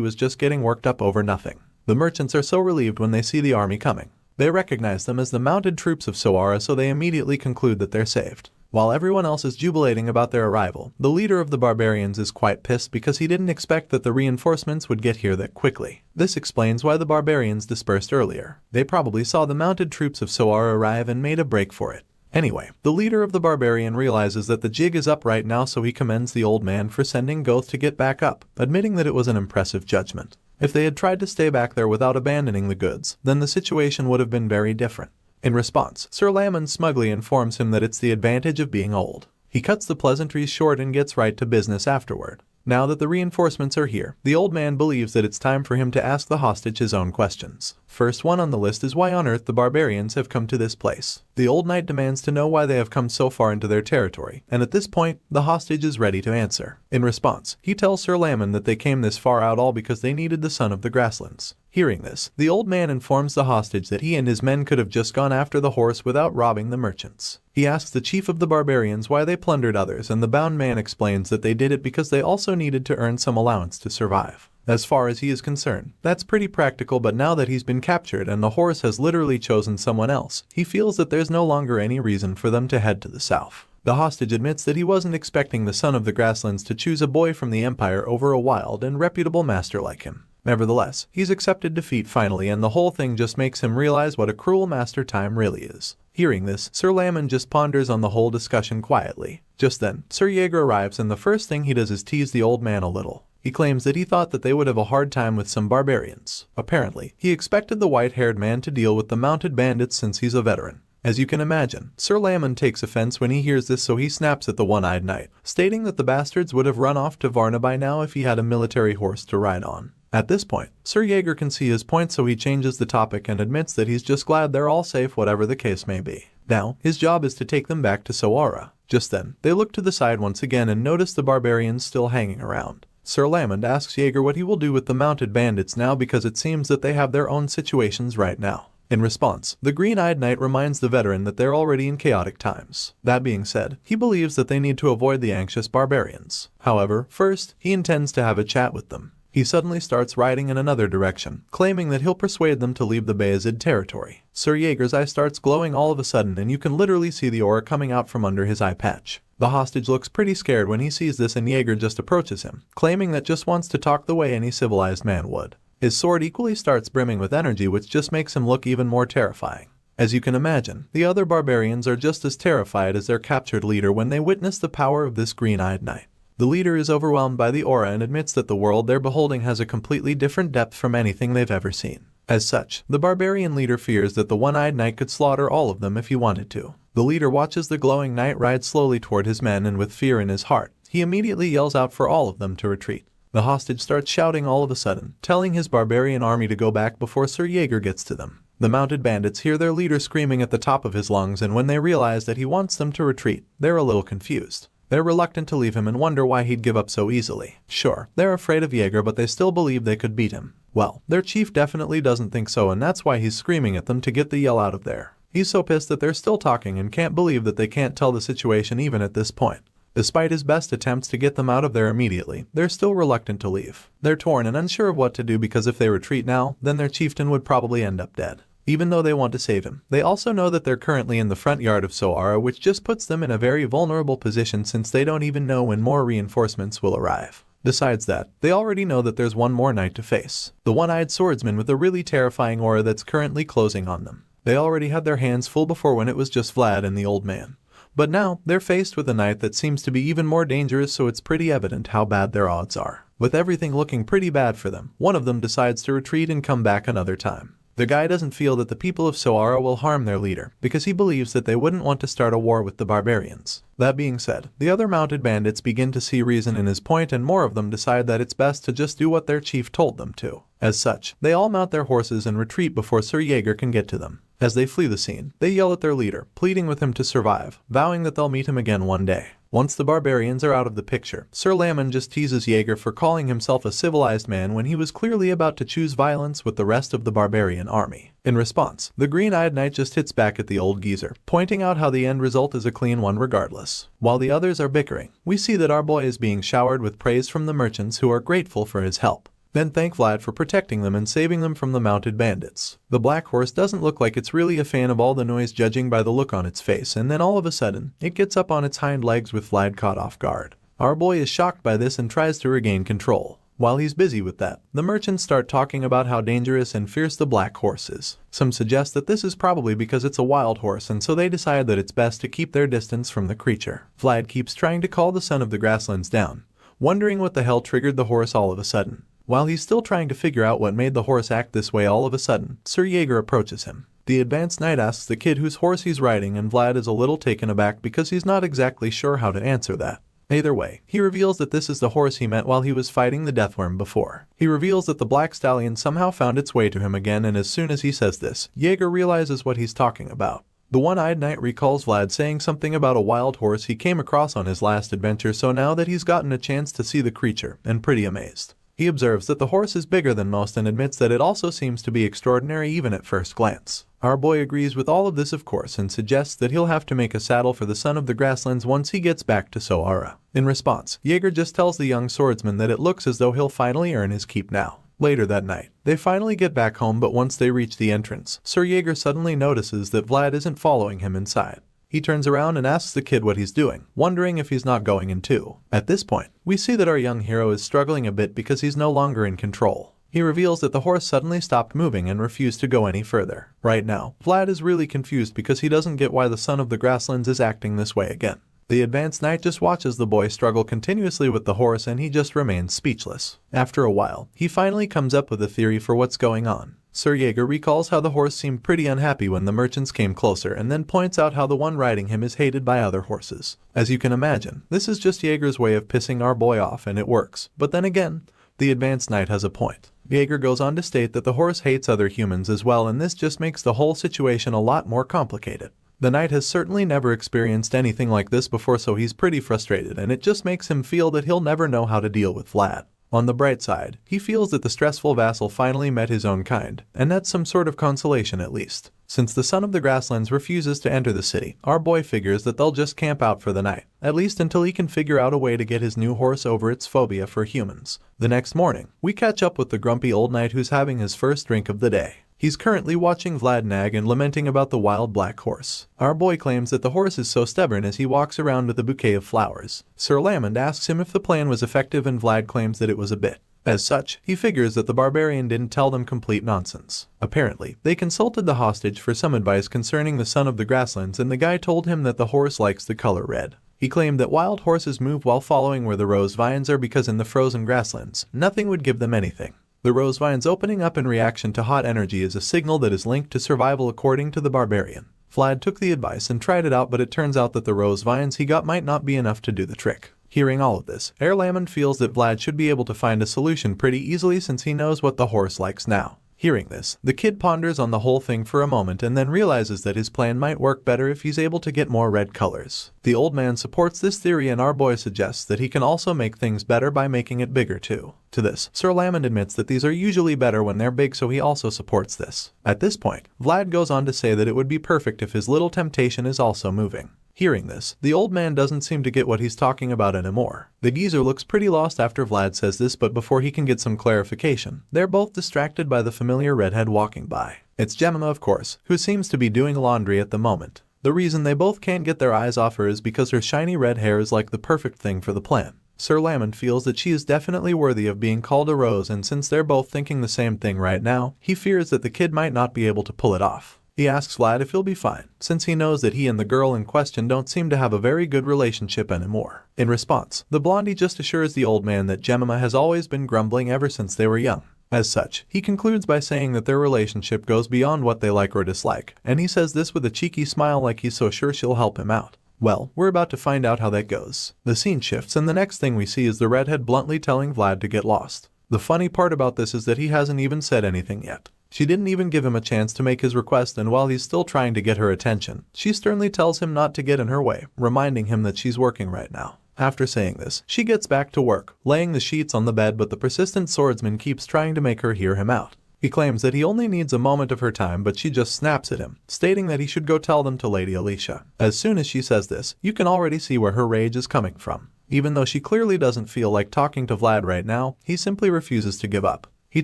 A: was just getting worked up over nothing. The merchants are so relieved when they see the army coming. They recognize them as the mounted troops of Sowara, so they immediately conclude that they're saved. While everyone else is jubilating about their arrival, the leader of the barbarians is quite pissed because he didn't expect that the reinforcements would get here that quickly. This explains why the barbarians dispersed earlier. They probably saw the mounted troops of Sowara arrive and made a break for it. Anyway, the leader of the barbarian realizes that the jig is up right now, so he commends the old man for sending Goth to get back up, admitting that it was an impressive judgment. If they had tried to stay back there without abandoning the goods, then the situation would have been very different. In response, Sir Lamon smugly informs him that it's the advantage of being old. He cuts the pleasantries short and gets right to business afterward. Now that the reinforcements are here, the old man believes that it's time for him to ask the hostage his own questions. First one on the list is why on earth the barbarians have come to this place. The old knight demands to know why they have come so far into their territory, and at this point, the hostage is ready to answer. In response, he tells Sir Lamon that they came this far out all because they needed the son of the grasslands. Hearing this, the old man informs the hostage that he and his men could have just gone after the horse without robbing the merchants. He asks the chief of the barbarians why they plundered others, and the bound man explains that they did it because they also needed to earn some allowance to survive. As far as he is concerned, that's pretty practical, but now that he's been captured and the horse has literally chosen someone else, he feels that there's no longer any reason for them to head to the south. The hostage admits that he wasn't expecting the son of the grasslands to choose a boy from the empire over a wild and reputable master like him. Nevertheless, he's accepted defeat finally, and the whole thing just makes him realize what a cruel master time really is. Hearing this, Sir Lamon just ponders on the whole discussion quietly. Just then, Sir Jaeger arrives, and the first thing he does is tease the old man a little. He claims that he thought that they would have a hard time with some barbarians. Apparently, he expected the white-haired man to deal with the mounted bandits since he's a veteran. As you can imagine, Sir Lamon takes offense when he hears this, so he snaps at the one-eyed knight, stating that the bastards would have run off to Varna by now if he had a military horse to ride on. At this point, Sir Jaeger can see his point, so he changes the topic and admits that he's just glad they're all safe, whatever the case may be. Now, his job is to take them back to Sowara. Just then, they look to the side once again and notice the barbarians still hanging around. Sir Lamond asks Jaeger what he will do with the mounted bandits now, because it seems that they have their own situations right now. In response, the green-eyed knight reminds the veteran that they're already in chaotic times. That being said, he believes that they need to avoid the anxious barbarians. However, first, he intends to have a chat with them. He suddenly starts riding in another direction, claiming that he'll persuade them to leave the Bayezid territory. Sir Jaeger's eye starts glowing all of a sudden, and you can literally see the aura coming out from under his eye patch. The hostage looks pretty scared when he sees this, and Jaeger just approaches him, claiming that just wants to talk the way any civilized man would. His sword equally starts brimming with energy, which just makes him look even more terrifying. As you can imagine, the other barbarians are just as terrified as their captured leader when they witness the power of this green-eyed knight. The leader is overwhelmed by the aura and admits that the world they're beholding has a completely different depth from anything they've ever seen. As such, the barbarian leader fears that the one-eyed knight could slaughter all of them if he wanted to. The leader watches the glowing knight ride slowly toward his men, and with fear in his heart, he immediately yells out for all of them to retreat. The hostage starts shouting all of a sudden, telling his barbarian army to go back before Sir Jaeger gets to them. The mounted bandits hear their leader screaming at the top of his lungs, and when they realize that he wants them to retreat, they're a little confused. They're reluctant to leave him and wonder why he'd give up so easily. Sure, they're afraid of Jaeger, but they still believe they could beat him. Well, their chief definitely doesn't think so, and that's why he's screaming at them to get the yell out of there. He's so pissed that they're still talking and can't believe that they can't tell the situation even at this point. Despite his best attempts to get them out of there immediately, they're still reluctant to leave. They're torn and unsure of what to do, because if they retreat now, then their chieftain would probably end up dead. Even though they want to save him, they also know that they're currently in the front yard of Sowara, which just puts them in a very vulnerable position since they don't even know when more reinforcements will arrive. Besides that, they already know that there's one more knight to face, the one-eyed swordsman with a really terrifying aura that's currently closing on them. They already had their hands full before when it was just Vlad and the old man. But now, they're faced with a knight that seems to be even more dangerous, so it's pretty evident how bad their odds are. With everything looking pretty bad for them, one of them decides to retreat and come back another time. The guy doesn't feel that the people of Sowara will harm their leader, because he believes that they wouldn't want to start a war with the barbarians. That being said, the other mounted bandits begin to see reason in his point, and more of them decide that it's best to just do what their chief told them to. As such, they all mount their horses and retreat before Sir Jaeger can get to them. As they flee the scene, they yell at their leader, pleading with him to survive, vowing that they'll meet him again one day. Once the barbarians are out of the picture, Sir Lamon just teases Jaeger for calling himself a civilized man when he was clearly about to choose violence with the rest of the barbarian army. In response, the green-eyed knight just hits back at the old geezer, pointing out how the end result is a clean one regardless. While the others are bickering, we see that our boy is being showered with praise from the merchants who are grateful for his help. Then thank Vlad for protecting them and saving them from the mounted bandits. The black horse doesn't look like it's really a fan of all the noise judging by the look on its face, and then all of a sudden, it gets up on its hind legs with Vlad caught off guard. Our boy is shocked by this and tries to regain control. While he's busy with that, the merchants start talking about how dangerous and fierce the black horse is. Some suggest that this is probably because it's a wild horse, and so they decide that it's best to keep their distance from the creature. Vlad keeps trying to call the son of the grasslands down, wondering what the hell triggered the horse all of a sudden. While he's still trying to figure out what made the horse act this way all of a sudden, Sir Jaeger approaches him. The advanced knight asks the kid whose horse he's riding, and Vlad is a little taken aback because he's not exactly sure how to answer that. Either way, he reveals that this is the horse he met while he was fighting the deathworm before. He reveals that the black stallion somehow found its way to him again, and as soon as he says this, Jaeger realizes what he's talking about. The one-eyed knight recalls Vlad saying something about a wild horse he came across on his last adventure, so now that he's gotten a chance to see the creature, and pretty amazed. He observes that the horse is bigger than most and admits that it also seems to be extraordinary even at first glance. Our boy agrees with all of this of course and suggests that he'll have to make a saddle for the son of the grasslands once he gets back to Soara. In response, Jaeger just tells the young swordsman that it looks as though he'll finally earn his keep now. Later that night, they finally get back home, but once they reach the entrance, Sir Jaeger suddenly notices that Vlad isn't following him inside. He turns around and asks the kid what he's doing, wondering if he's not going in too. At this point, we see that our young hero is struggling a bit because he's no longer in control. He reveals that the horse suddenly stopped moving and refused to go any further. Right now, Vlad is really confused because he doesn't get why the son of the grasslands is acting this way again. The advanced knight just watches the boy struggle continuously with the horse, and he just remains speechless. After a while, he finally comes up with a theory for what's going on. Sir Jaeger recalls how the horse seemed pretty unhappy when the merchants came closer, and then points out how the one riding him is hated by other horses. As you can imagine, this is just Jaeger's way of pissing our boy off, and it works. But then again, the advanced knight has a point. Jaeger goes on to state that the horse hates other humans as well, and this just makes the whole situation a lot more complicated. The knight has certainly never experienced anything like this before, so he's pretty frustrated, and it just makes him feel that he'll never know how to deal with Vlad. On the bright side, he feels that the stressful vassal finally met his own kind, and that's some sort of consolation at least. Since the son of the grasslands refuses to enter the city, our boy figures that they'll just camp out for the night, at least until he can figure out a way to get his new horse over its phobia for humans. The next morning, we catch up with the grumpy old knight who's having his first drink of the day. He's currently watching Vlad nag and lamenting about the wild black horse. Our boy claims that the horse is so stubborn as he walks around with a bouquet of flowers. Sir Lamond asks him if the plan was effective, and Vlad claims that it was a bit. As such, he figures that the barbarian didn't tell them complete nonsense. Apparently, they consulted the hostage for some advice concerning the son of the grasslands, and the guy told him that the horse likes the color red. He claimed that wild horses move while following where the rose vines are because in the frozen grasslands, nothing would give them anything. The rose vines opening up in reaction to hot energy is a signal that is linked to survival according to the barbarian. Vlad took the advice and tried it out, but it turns out that the rose vines he got might not be enough to do the trick. Hearing all of this, Lamond feels that Vlad should be able to find a solution pretty easily since he knows what the horse likes now. Hearing this, the kid ponders on the whole thing for a moment and then realizes that his plan might work better if he's able to get more red colors. The old man supports this theory, and our boy suggests that he can also make things better by making it bigger too. To this, Sir Lamond admits that these are usually better when they're big, so he also supports this. At this point, Vlad goes on to say that it would be perfect if his little temptation is also moving. Hearing this, the old man doesn't seem to get what he's talking about anymore. The geezer looks pretty lost after Vlad says this, but before he can get some clarification, they're both distracted by the familiar redhead walking by. It's Jemima, of course, who seems to be doing laundry at the moment. The reason they both can't get their eyes off her is because her shiny red hair is like the perfect thing for the plan. Sir Lamond feels that she is definitely worthy of being called a rose, and since they're both thinking the same thing right now, he fears that the kid might not be able to pull it off. He asks Vlad if he'll be fine, since he knows that he and the girl in question don't seem to have a very good relationship anymore. In response, the blondie just assures the old man that Jemima has always been grumbling ever since they were young. As such, he concludes by saying that their relationship goes beyond what they like or dislike, and he says this with a cheeky smile like he's so sure she'll help him out. Well, we're about to find out how that goes. The scene shifts, and the next thing we see is the redhead bluntly telling Vlad to get lost. The funny part about this is that he hasn't even said anything yet. She didn't even give him a chance to make his request, and while he's still trying to get her attention, she sternly tells him not to get in her way, reminding him that she's working right now. After saying this, she gets back to work, laying the sheets on the bed, but the persistent swordsman keeps trying to make her hear him out. He claims that he only needs a moment of her time, but she just snaps at him, stating that he should go tell them to Lady Alicia. As soon as she says this, you can already see where her rage is coming from. Even though she clearly doesn't feel like talking to Vlad right now, he simply refuses to give up. He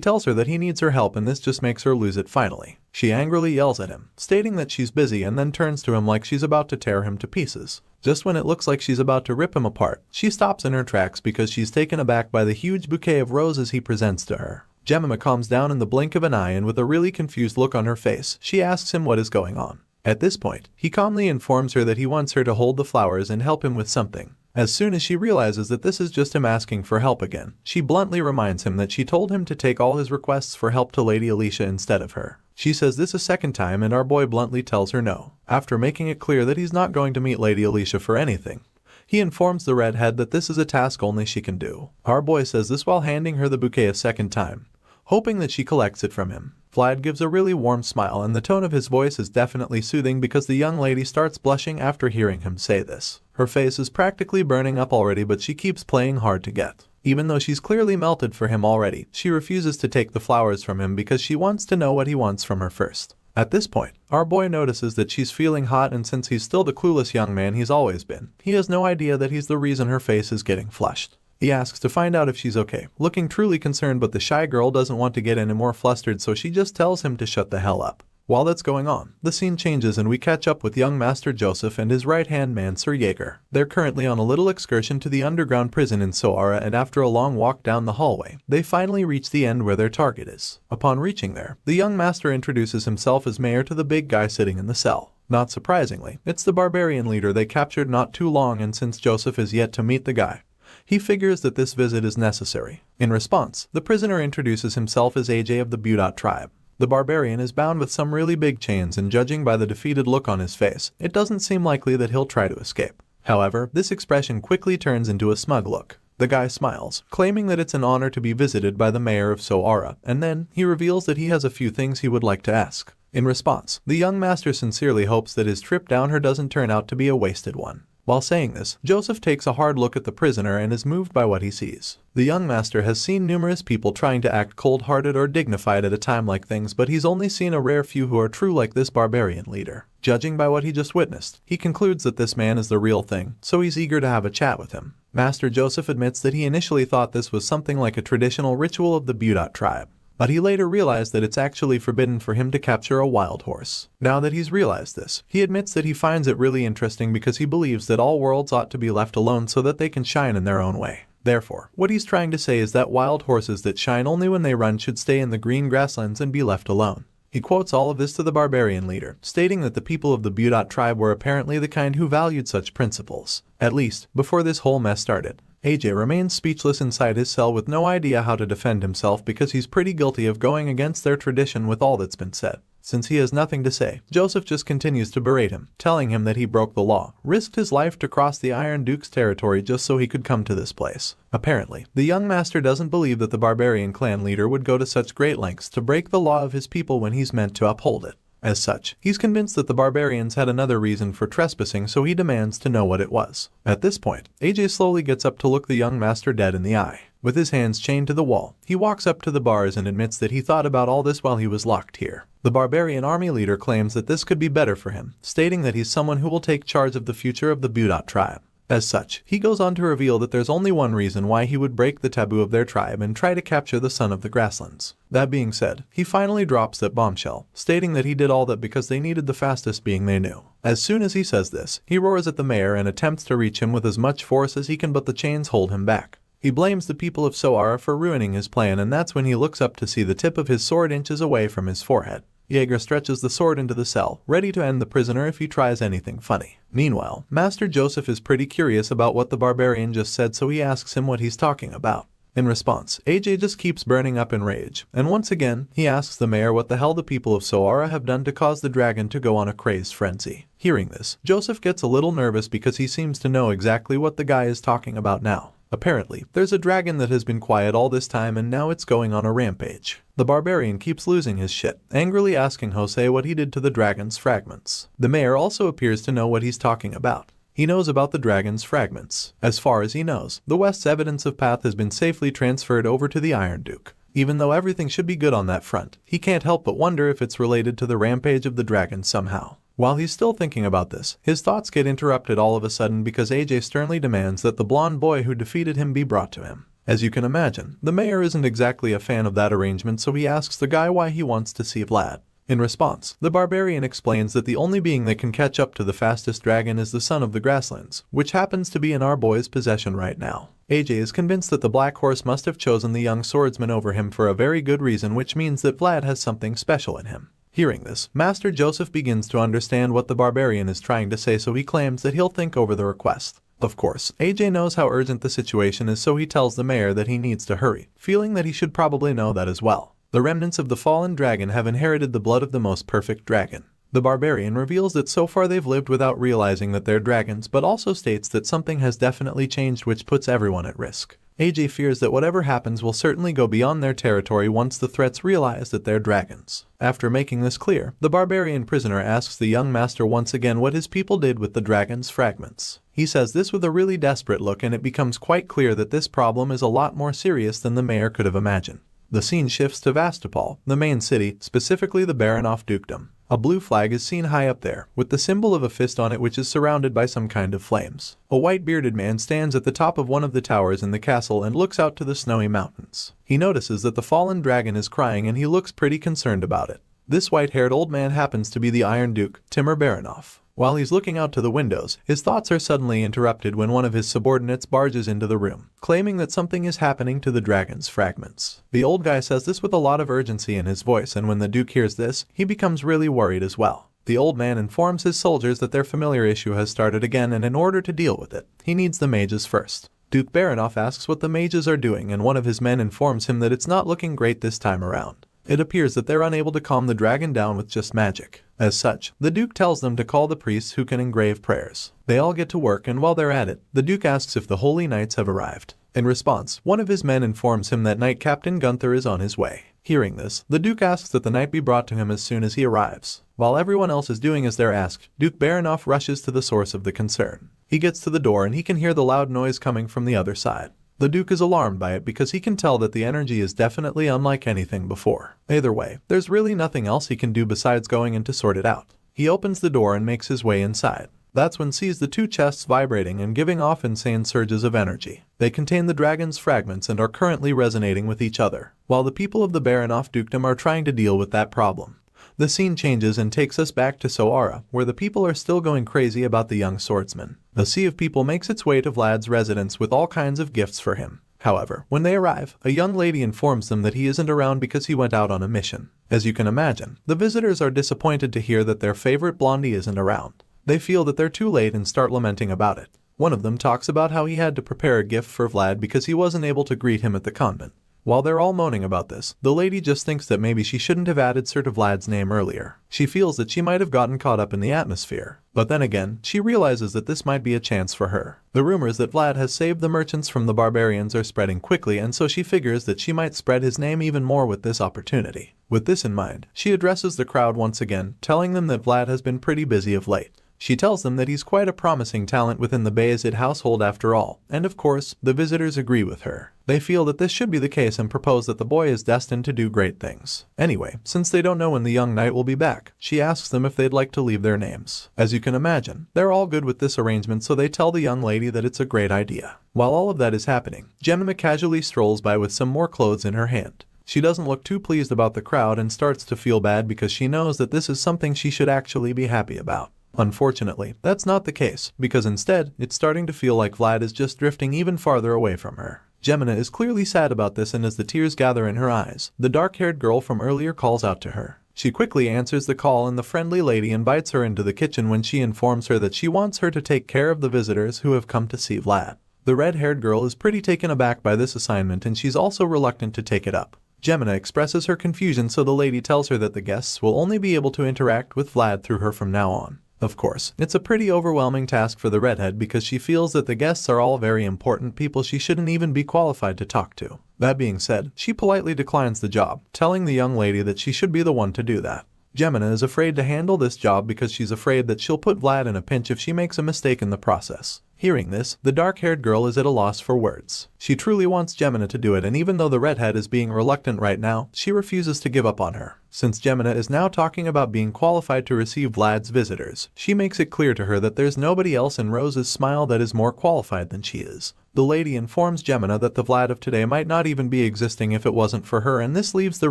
A: tells her that he needs her help, and this just makes her lose it finally. She angrily yells at him, stating that she's busy, and then turns to him like she's about to tear him to pieces. Just when it looks like she's about to rip him apart, she stops in her tracks because she's taken aback by the huge bouquet of roses he presents to her. Jemima calms down in the blink of an eye, and with a really confused look on her face, she asks him what is going on. At this point, he calmly informs her that he wants her to hold the flowers and help him with something. As soon as she realizes that this is just him asking for help again, she bluntly reminds him that she told him to take all his requests for help to Lady Alicia instead of her. She says this a second time, and our boy bluntly tells her no. After making it clear that he's not going to meet Lady Alicia for anything, he informs the redhead that this is a task only she can do. Our boy says this while handing her the bouquet a second time, hoping that she collects it from him. Vlad gives a really warm smile, and the tone of his voice is definitely soothing because the young lady starts blushing after hearing him say this. Her face is practically burning up already, but she keeps playing hard to get. Even though she's clearly melted for him already, she refuses to take the flowers from him because she wants to know what he wants from her first. At this point, our boy notices that she's feeling hot, and since he's still the clueless young man he's always been, he has no idea that he's the reason her face is getting flushed. He asks to find out if she's okay, looking truly concerned, but the shy girl doesn't want to get any more flustered, so she just tells him to shut the hell up. While that's going on, the scene changes and we catch up with young Master Joseph and his right-hand man Sir Jaeger. They're currently on a little excursion to the underground prison in Soara, and after a long walk down the hallway, they finally reach the end where their target is. Upon reaching there, the young master introduces himself as mayor to the big guy sitting in the cell. Not surprisingly, it's the barbarian leader they captured not too long, and since Joseph is yet to meet the guy, he figures that this visit is necessary. In response, the prisoner introduces himself as AJ of the Budot tribe. The barbarian is bound with some really big chains, and judging by the defeated look on his face, it doesn't seem likely that he'll try to escape. However, this expression quickly turns into a smug look. The guy smiles, claiming that it's an honor to be visited by the mayor of Soara, and then he reveals that he has a few things he would like to ask. In response, the young master sincerely hopes that his trip down here doesn't turn out to be a wasted one. While saying this, Joseph takes a hard look at the prisoner and is moved by what he sees. The young master has seen numerous people trying to act cold-hearted or dignified at a time like things, but he's only seen a rare few who are true like this barbarian leader. Judging by what he just witnessed, he concludes that this man is the real thing, so he's eager to have a chat with him. Master Joseph admits that he initially thought this was something like a traditional ritual of the Budot tribe, but he later realized that it's actually forbidden for him to capture a wild horse. Now that he's realized this, he admits that he finds it really interesting because he believes that all worlds ought to be left alone so that they can shine in their own way. Therefore, what he's trying to say is that wild horses that shine only when they run should stay in the green grasslands and be left alone. He quotes all of this to the barbarian leader, stating that the people of the Budot tribe were apparently the kind who valued such principles, at least before this whole mess started. AJ remains speechless inside his cell with no idea how to defend himself because he's pretty guilty of going against their tradition with all that's been said. Since he has nothing to say, Joseph just continues to berate him, telling him that he broke the law, risked his life to cross the Iron Duke's territory just so he could come to this place. Apparently, the young master doesn't believe that the barbarian clan leader would go to such great lengths to break the law of his people when he's meant to uphold it. As such, he's convinced that the barbarians had another reason for trespassing, so he demands to know what it was. At this point, AJ slowly gets up to look the young master dead in the eye. With his hands chained to the wall, he walks up to the bars and admits that he thought about all this while he was locked here. The barbarian army leader claims that this could be better for him, stating that he's someone who will take charge of the future of the Budot tribe. As such, he goes on to reveal that there's only one reason why he would break the taboo of their tribe and try to capture the son of the grasslands. That being said, he finally drops that bombshell, stating that he did all that because they needed the fastest being they knew. As soon as he says this, he roars at the mayor and attempts to reach him with as much force as he can, but the chains hold him back. He blames the people of Soara for ruining his plan, and that's when he looks up to see the tip of his sword inches away from his forehead. Jaeger stretches the sword into the cell, ready to end the prisoner if he tries anything funny. Meanwhile, Master Joseph is pretty curious about what the barbarian just said, so he asks him what he's talking about. In response, AJ just keeps burning up in rage, and once again, he asks the mayor what the hell the people of Soara have done to cause the dragon to go on a crazed frenzy. Hearing this, Joseph gets a little nervous because he seems to know exactly what the guy is talking about now. Apparently, there's a dragon that has been quiet all this time and now it's going on a rampage. The barbarian keeps losing his shit, angrily asking Jose what he did to the dragon's fragments. The mayor also appears to know what he's talking about. He knows about the dragon's fragments. As far as he knows, the West's evidence of path has been safely transferred over to the Iron Duke. Even though everything should be good on that front, he can't help but wonder if it's related to the rampage of the dragon somehow. While he's still thinking about this, his thoughts get interrupted all of a sudden because AJ sternly demands that the blonde boy who defeated him be brought to him. As you can imagine, the mayor isn't exactly a fan of that arrangement, so he asks the guy why he wants to see Vlad. In response, the barbarian explains that the only being that can catch up to the fastest dragon is the son of the grasslands, which happens to be in our boy's possession right now. AJ is convinced that the black horse must have chosen the young swordsman over him for a very good reason, which means that Vlad has something special in him. Hearing this, Master Joseph begins to understand what the barbarian is trying to say, so he claims that he'll think over the request. Of course, AJ knows how urgent the situation is, so he tells the mayor that he needs to hurry, feeling that he should probably know that as well. The remnants of the fallen dragon have inherited the blood of the most perfect dragon. The barbarian reveals that so far they've lived without realizing that they're dragons, but also states that something has definitely changed which puts everyone at risk. AJ fears that whatever happens will certainly go beyond their territory once the threats realize that they're dragons. After making this clear, the barbarian prisoner asks the young master once again what his people did with the dragon's fragments. He says this with a really desperate look, and it becomes quite clear that this problem is a lot more serious than the mayor could have imagined. The scene shifts to Vastopol, the main city, specifically the Baronoff dukedom. A blue flag is seen high up there, with the symbol of a fist on it which is surrounded by some kind of flames. A white-bearded man stands at the top of one of the towers in the castle and looks out to the snowy mountains. He notices that the fallen dragon is crying and he looks pretty concerned about it. This white-haired old man happens to be the Iron Duke, Timur Baronoff. While he's looking out to the windows, his thoughts are suddenly interrupted when one of his subordinates barges into the room, claiming that something is happening to the dragon's fragments. The old guy says this with a lot of urgency in his voice, and when the Duke hears this, he becomes really worried as well. The old man informs his soldiers that their familiar issue has started again, and in order to deal with it, he needs the mages first. Duke Baronoff asks what the mages are doing, and one of his men informs him that it's not looking great this time around. It appears that they're unable to calm the dragon down with just magic. As such, the Duke tells them to call the priests who can engrave prayers. They all get to work, and while they're at it, the Duke asks if the Holy Knights have arrived. In response, one of his men informs him that Knight Captain Gunther is on his way. Hearing this, the Duke asks that the knight be brought to him as soon as he arrives. While everyone else is doing as they're asked, Duke Baronoff rushes to the source of the concern. He gets to the door and he can hear the loud noise coming from the other side. The Duke is alarmed by it because he can tell that the energy is definitely unlike anything before. Either way, there's really nothing else he can do besides going in to sort it out. He opens the door and makes his way inside. That's when sees the two chests vibrating and giving off insane surges of energy. They contain the dragon's fragments and are currently resonating with each other, while the people of the Baronoff dukedom are trying to deal with that problem. The scene changes and takes us back to Soara, where the people are still going crazy about the young swordsman. A sea of people makes its way to Vlad's residence with all kinds of gifts for him. However, when they arrive, a young lady informs them that he isn't around because he went out on a mission. As you can imagine, the visitors are disappointed to hear that their favorite blondie isn't around. They feel that they're too late and start lamenting about it. One of them talks about how he had to prepare a gift for Vlad because he wasn't able to greet him at the convent. While they're all moaning about this, the lady just thinks that maybe she shouldn't have added Sir to Vlad's name earlier. She feels that she might have gotten caught up in the atmosphere. But then again, she realizes that this might be a chance for her. The rumors that Vlad has saved the merchants from the barbarians are spreading quickly, and so she figures that she might spread his name even more with this opportunity. With this in mind, she addresses the crowd once again, telling them that Vlad has been pretty busy of late. She tells them that he's quite a promising talent within the Bayezid household after all, and of course, the visitors agree with her. They feel that this should be the case and propose that the boy is destined to do great things. Anyway, since they don't know when the young knight will be back, she asks them if they'd like to leave their names. As you can imagine, they're all good with this arrangement, so they tell the young lady that it's a great idea. While all of that is happening, Gemma casually strolls by with some more clothes in her hand. She doesn't look too pleased about the crowd and starts to feel bad because she knows that this is something she should actually be happy about. Unfortunately, that's not the case, because instead, it's starting to feel like Vlad is just drifting even farther away from her. Gemina is clearly sad about this, and as the tears gather in her eyes, the dark-haired girl from earlier calls out to her. She quickly answers the call, and the friendly lady invites her into the kitchen when she informs her that she wants her to take care of the visitors who have come to see Vlad. The red-haired girl is pretty taken aback by this assignment, and she's also reluctant to take it up. Gemina expresses her confusion, so the lady tells her that the guests will only be able to interact with Vlad through her from now on. Of course, it's a pretty overwhelming task for the redhead because she feels that the guests are all very important people she shouldn't even be qualified to talk to. That being said, she politely declines the job, telling the young lady that she should be the one to do that. Gemina is afraid to handle this job because she's afraid that she'll put Vlad in a pinch if she makes a mistake in the process. Hearing this, the dark-haired girl is at a loss for words. She truly wants Gemina to do it, and even though the redhead is being reluctant right now, she refuses to give up on her. Since Gemina is now talking about being qualified to receive Vlad's visitors, she makes it clear to her that there's nobody else in Rose's smile that is more qualified than she is. The lady informs Gemina that the Vlad of today might not even be existing if it wasn't for her, and this leaves the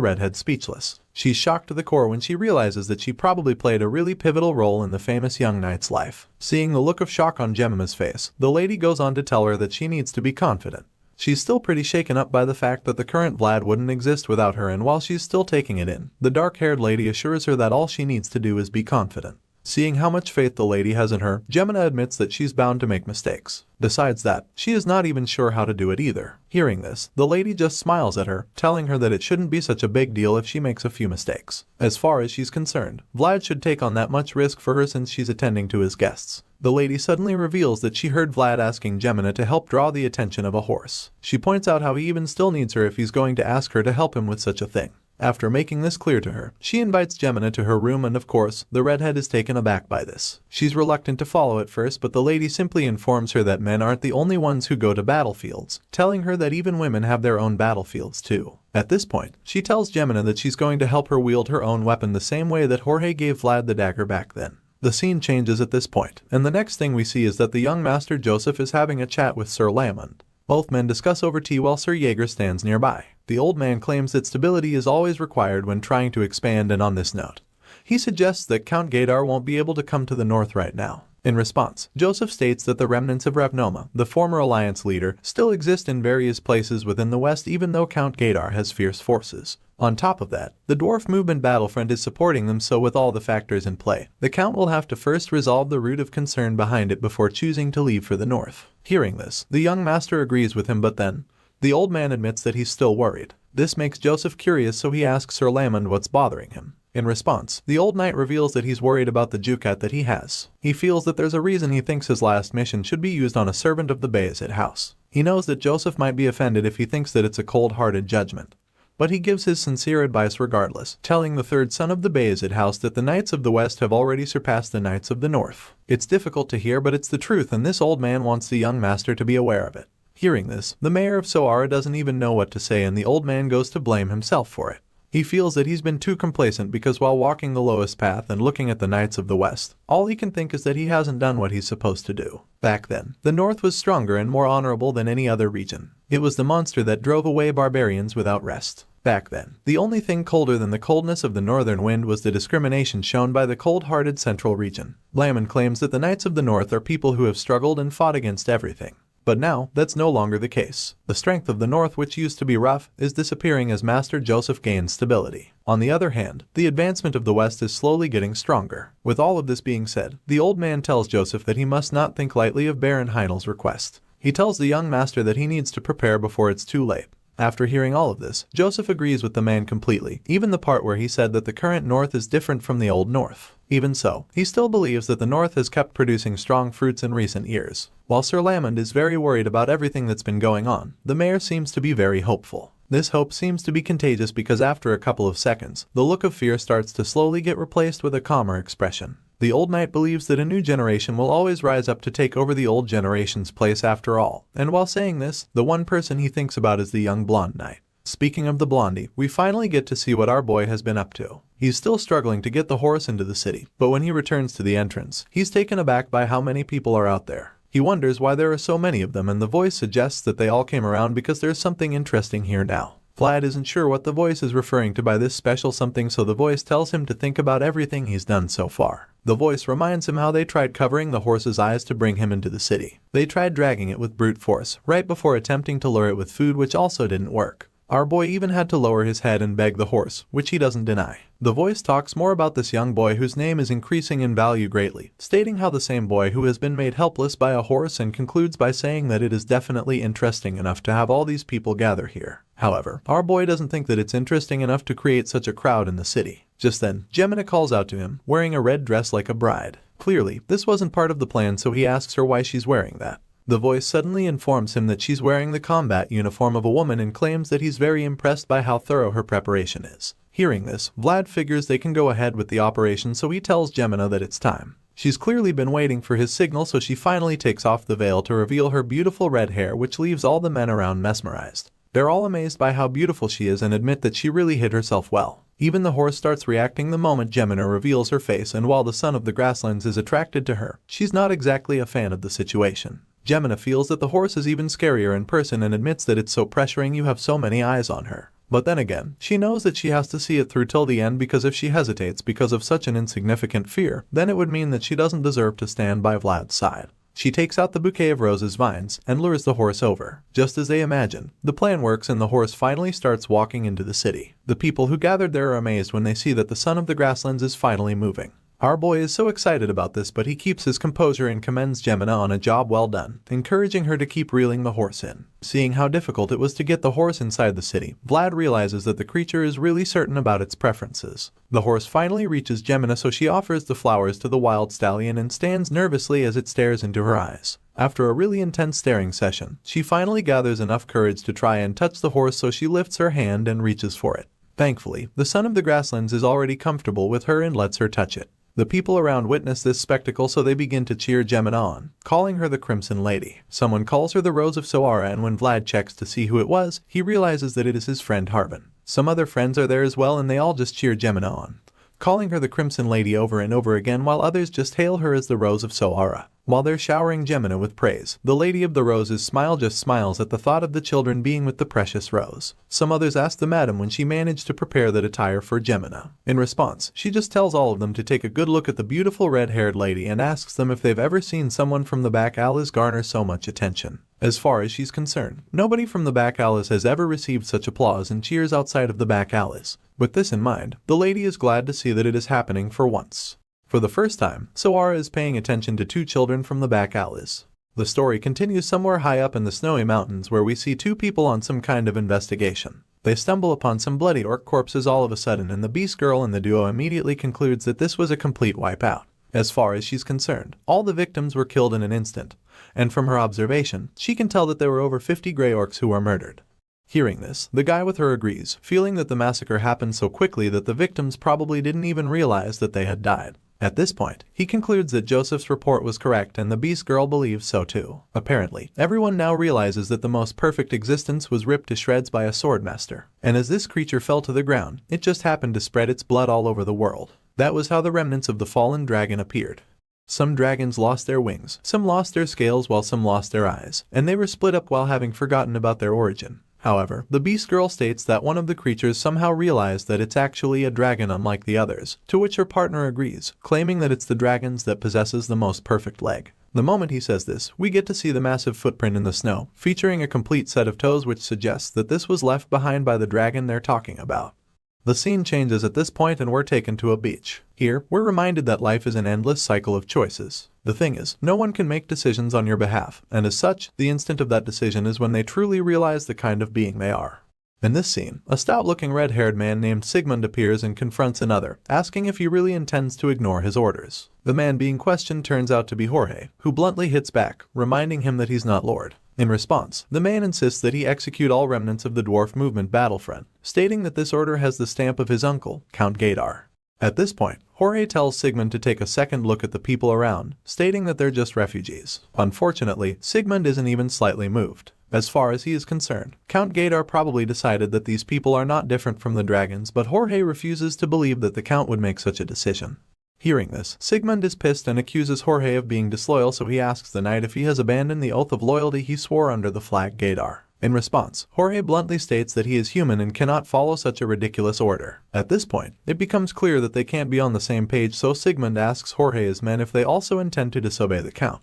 A: redhead speechless. She's shocked to the core when she realizes that she probably played a really pivotal role in the famous young knight's life. Seeing the look of shock on Gemina's face, the lady goes on to tell her that she needs to be confident. She's still pretty shaken up by the fact that the current Vlad wouldn't exist without her, and while she's still taking it in, the dark-haired lady assures her that all she needs to do is be confident. Seeing how much faith the lady has in her, Gemina admits that she's bound to make mistakes. Besides that, she is not even sure how to do it either. Hearing this, the lady just smiles at her, telling her that it shouldn't be such a big deal if she makes a few mistakes. As far as she's concerned, Vlad should take on that much risk for her since she's attending to his guests. The lady suddenly reveals that she heard Vlad asking Gemina to help draw the attention of a horse. She points out how he even still needs her if he's going to ask her to help him with such a thing. After making this clear to her, she invites Gemina to her room, and of course, the redhead is taken aback by this. She's reluctant to follow at first, but the lady simply informs her that men aren't the only ones who go to battlefields, telling her that even women have their own battlefields too. At this point, she tells Gemina that she's going to help her wield her own weapon the same way that Jorge gave Vlad the dagger back then. The scene changes at this point, and the next thing we see is that the young Master Joseph is having a chat with Sir Lamond. Both men discuss over tea while Sir Jaeger stands nearby. The old man claims that stability is always required when trying to expand, and on this note, he suggests that Count Gadar won't be able to come to the north right now. In response, Joseph states that the remnants of Ravnoma, the former alliance leader, still exist in various places within the west even though Count Gadar has fierce forces. On top of that, the dwarf movement battlefront is supporting them, so with all the factors in play, the Count will have to first resolve the root of concern behind it before choosing to leave for the north. Hearing this, the young master agrees with him, but then, the old man admits that he's still worried. This makes Joseph curious, so he asks Sir Lamond what's bothering him. In response, the old knight reveals that he's worried about the Jukat that he has. He feels that there's a reason he thinks his last mission should be used on a servant of the Bayezid house. He knows that Joseph might be offended if he thinks that it's a cold-hearted judgment, but he gives his sincere advice regardless, telling the third son of the Bayezid house that the Knights of the West have already surpassed the Knights of the North. It's difficult to hear, but it's the truth, and this old man wants the young master to be aware of it. Hearing this, the mayor of Soara doesn't even know what to say, and the old man goes to blame himself for it. He feels that he's been too complacent because while walking the lowest path and looking at the Knights of the West, all he can think is that he hasn't done what he's supposed to do. Back then, the North was stronger and more honorable than any other region. It was the monster that drove away barbarians without rest. Back then, the only thing colder than the coldness of the northern wind was the discrimination shown by the cold-hearted central region. Lamond claims that the Knights of the North are people who have struggled and fought against everything. But now, that's no longer the case. The strength of the North, which used to be rough, is disappearing as Master Joseph gains stability. On the other hand, the advancement of the West is slowly getting stronger. With all of this being said, the old man tells Joseph that he must not think lightly of Baron Heinel's request. He tells the young master that he needs to prepare before it's too late. After hearing all of this, Joseph agrees with the man completely, even the part where he said that the current North is different from the old North. Even so, he still believes that the North has kept producing strong fruits in recent years. While Sir Lamond is very worried about everything that's been going on, the mayor seems to be very hopeful. This hope seems to be contagious because after a couple of seconds, the look of fear starts to slowly get replaced with a calmer expression. The old knight believes that a new generation will always rise up to take over the old generation's place after all, and while saying this, the one person he thinks about is the young blonde knight. Speaking of the blondie, we finally get to see what our boy has been up to. He's still struggling to get the horse into the city, but when he returns to the entrance, he's taken aback by how many people are out there. He wonders why there are so many of them, and the voice suggests that they all came around because there's something interesting here now. Vlad isn't sure what the voice is referring to by this special something, so the voice tells him to think about everything he's done so far. The voice reminds him how they tried covering the horse's eyes to bring him into the city. They tried dragging it with brute force, right before attempting to lure it with food, which also didn't work. Our boy even had to lower his head and beg the horse, which he doesn't deny. The voice talks more about this young boy whose name is increasing in value greatly, stating how the same boy who has been made helpless by a horse, and concludes by saying that it is definitely interesting enough to have all these people gather here. However, our boy doesn't think that it's interesting enough to create such a crowd in the city. Just then, Gemina calls out to him, wearing a red dress like a bride. Clearly, this wasn't part of the plan, so he asks her why she's wearing that. The voice suddenly informs him that she's wearing the combat uniform of a woman and claims that he's very impressed by how thorough her preparation is. Hearing this, Vlad figures they can go ahead with the operation, so he tells Gemina that it's time. She's clearly been waiting for his signal, so she finally takes off the veil to reveal her beautiful red hair, which leaves all the men around mesmerized. They're all amazed by how beautiful she is and admit that she really hid herself well. Even the horse starts reacting the moment Gemina reveals her face, and while the son of the grasslands is attracted to her, she's not exactly a fan of the situation. Gemina feels that the horse is even scarier in person and admits that it's so pressuring you have so many eyes on her. But then again, she knows that she has to see it through till the end, because if she hesitates because of such an insignificant fear, then it would mean that she doesn't deserve to stand by Vlad's side. She takes out the bouquet of roses vines and lures the horse over. Just as they imagine, the plan works and the horse finally starts walking into the city. The people who gathered there are amazed when they see that the son of the grasslands is finally moving. Our boy is so excited about this, but he keeps his composure and commends Gemina on a job well done, encouraging her to keep reeling the horse in. Seeing how difficult it was to get the horse inside the city, Vlad realizes that the creature is really certain about its preferences. The horse finally reaches Gemina, so she offers the flowers to the wild stallion and stands nervously as it stares into her eyes. After a really intense staring session, she finally gathers enough courage to try and touch the horse, so she lifts her hand and reaches for it. Thankfully, the son of the grasslands is already comfortable with her and lets her touch it. The people around witness this spectacle, so they begin to cheer Gemina on, calling her the Crimson Lady. Someone calls her the Rose of Soara, and when Vlad checks to see who it was, he realizes that it is his friend Harbin. Some other friends are there as well, and they all just cheer Gemina on, calling her the Crimson Lady over and over again, while others just hail her as the Rose of Soara. While they're showering Gemina with praise, the Lady of the Roses just smiles at the thought of the children being with the precious rose. Some others ask the madam when she managed to prepare that attire for Gemina. In response, she just tells all of them to take a good look at the beautiful red-haired lady and asks them if they've ever seen someone from the back alleys garner so much attention. As far as she's concerned, nobody from the back alleys has ever received such applause and cheers outside of the back alleys. With this in mind, the lady is glad to see that it is happening for once. For the first time, Soara is paying attention to two children from the back alleys. The story continues somewhere high up in the snowy mountains, where we see two people on some kind of investigation. They stumble upon some bloody orc corpses all of a sudden, and the beast girl in the duo immediately concludes that this was a complete wipeout. As far as she's concerned, all the victims were killed in an instant, and from her observation, she can tell that there were over 50 grey orcs who were murdered. Hearing this, the guy with her agrees, feeling that the massacre happened so quickly that the victims probably didn't even realize that they had died. At this point, he concludes that Joseph's report was correct, and the beast girl believes so too. Apparently, everyone now realizes that the most perfect existence was ripped to shreds by a swordmaster, and as this creature fell to the ground, it just happened to spread its blood all over the world. That was how the remnants of the fallen dragon appeared. Some dragons lost their wings, some lost their scales, while some lost their eyes, and they were split up while having forgotten about their origin. However, the beast girl states that one of the creatures somehow realized that it's actually a dragon unlike the others, to which her partner agrees, claiming that it's the dragons that possesses the most perfect leg. The moment he says this, we get to see the massive footprint in the snow, featuring a complete set of toes, which suggests that this was left behind by the dragon they're talking about. The scene changes at this point and we're taken to a beach. Here, we're reminded that life is an endless cycle of choices. The thing is, no one can make decisions on your behalf, and as such, the instant of that decision is when they truly realize the kind of being they are. In this scene, a stout-looking red-haired man named Sigmund appears and confronts another, asking if he really intends to ignore his orders. The man being questioned turns out to be Jorge, who bluntly hits back, reminding him that he's not Lord. In response, the man insists that he execute all remnants of the dwarf movement battlefront, stating that this order has the stamp of his uncle, Count Gadar. At this point, Jorge tells Sigmund to take a second look at the people around, stating that they're just refugees. Unfortunately, Sigmund isn't even slightly moved. As far as he is concerned, Count Gadar probably decided that these people are not different from the dragons, but Jorge refuses to believe that the Count would make such a decision. Hearing this, Sigmund is pissed and accuses Jorge of being disloyal, so he asks the knight if he has abandoned the oath of loyalty he swore under the flag Gadar. In response, Jorge bluntly states that he is human and cannot follow such a ridiculous order. At this point, it becomes clear that they can't be on the same page, so Sigmund asks Jorge's men if they also intend to disobey the Count.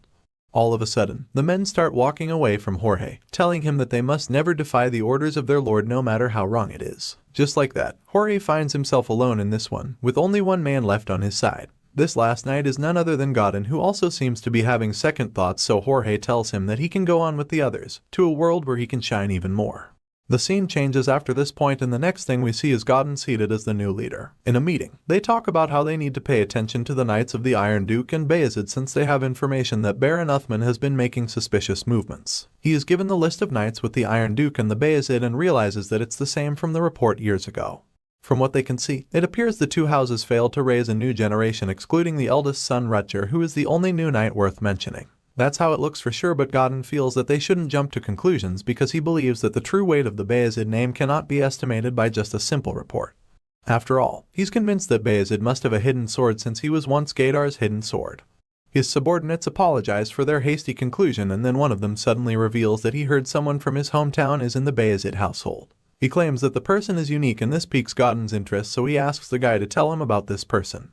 A: All of a sudden, the men start walking away from Jorge, telling him that they must never defy the orders of their lord no matter how wrong it is. Just like that, Jorge finds himself alone in this one, with only one man left on his side. This last knight is none other than Godin, who also seems to be having second thoughts, so Jorge tells him that he can go on with the others, to a world where he can shine even more. The scene changes after this point, and the next thing we see is Godin seated as the new leader. In a meeting, they talk about how they need to pay attention to the Knights of the Iron Duke and Bayezid since they have information that Baron Uthman has been making suspicious movements. He is given the list of knights with the Iron Duke and the Bayezid and realizes that it's the same from the report years ago. From what they can see, it appears the two houses failed to raise a new generation, excluding the eldest son Rutger, who is the only new knight worth mentioning. That's how it looks for sure, but Godin feels that they shouldn't jump to conclusions because he believes that the true weight of the Bayezid name cannot be estimated by just a simple report. After all, he's convinced that Bayezid must have a hidden sword since he was once Gadar's hidden sword. His subordinates apologize for their hasty conclusion, and then one of them suddenly reveals that he heard someone from his hometown is in the Bayezid household. He claims that the person is unique, and this piques Godin's interest, so he asks the guy to tell him about this person.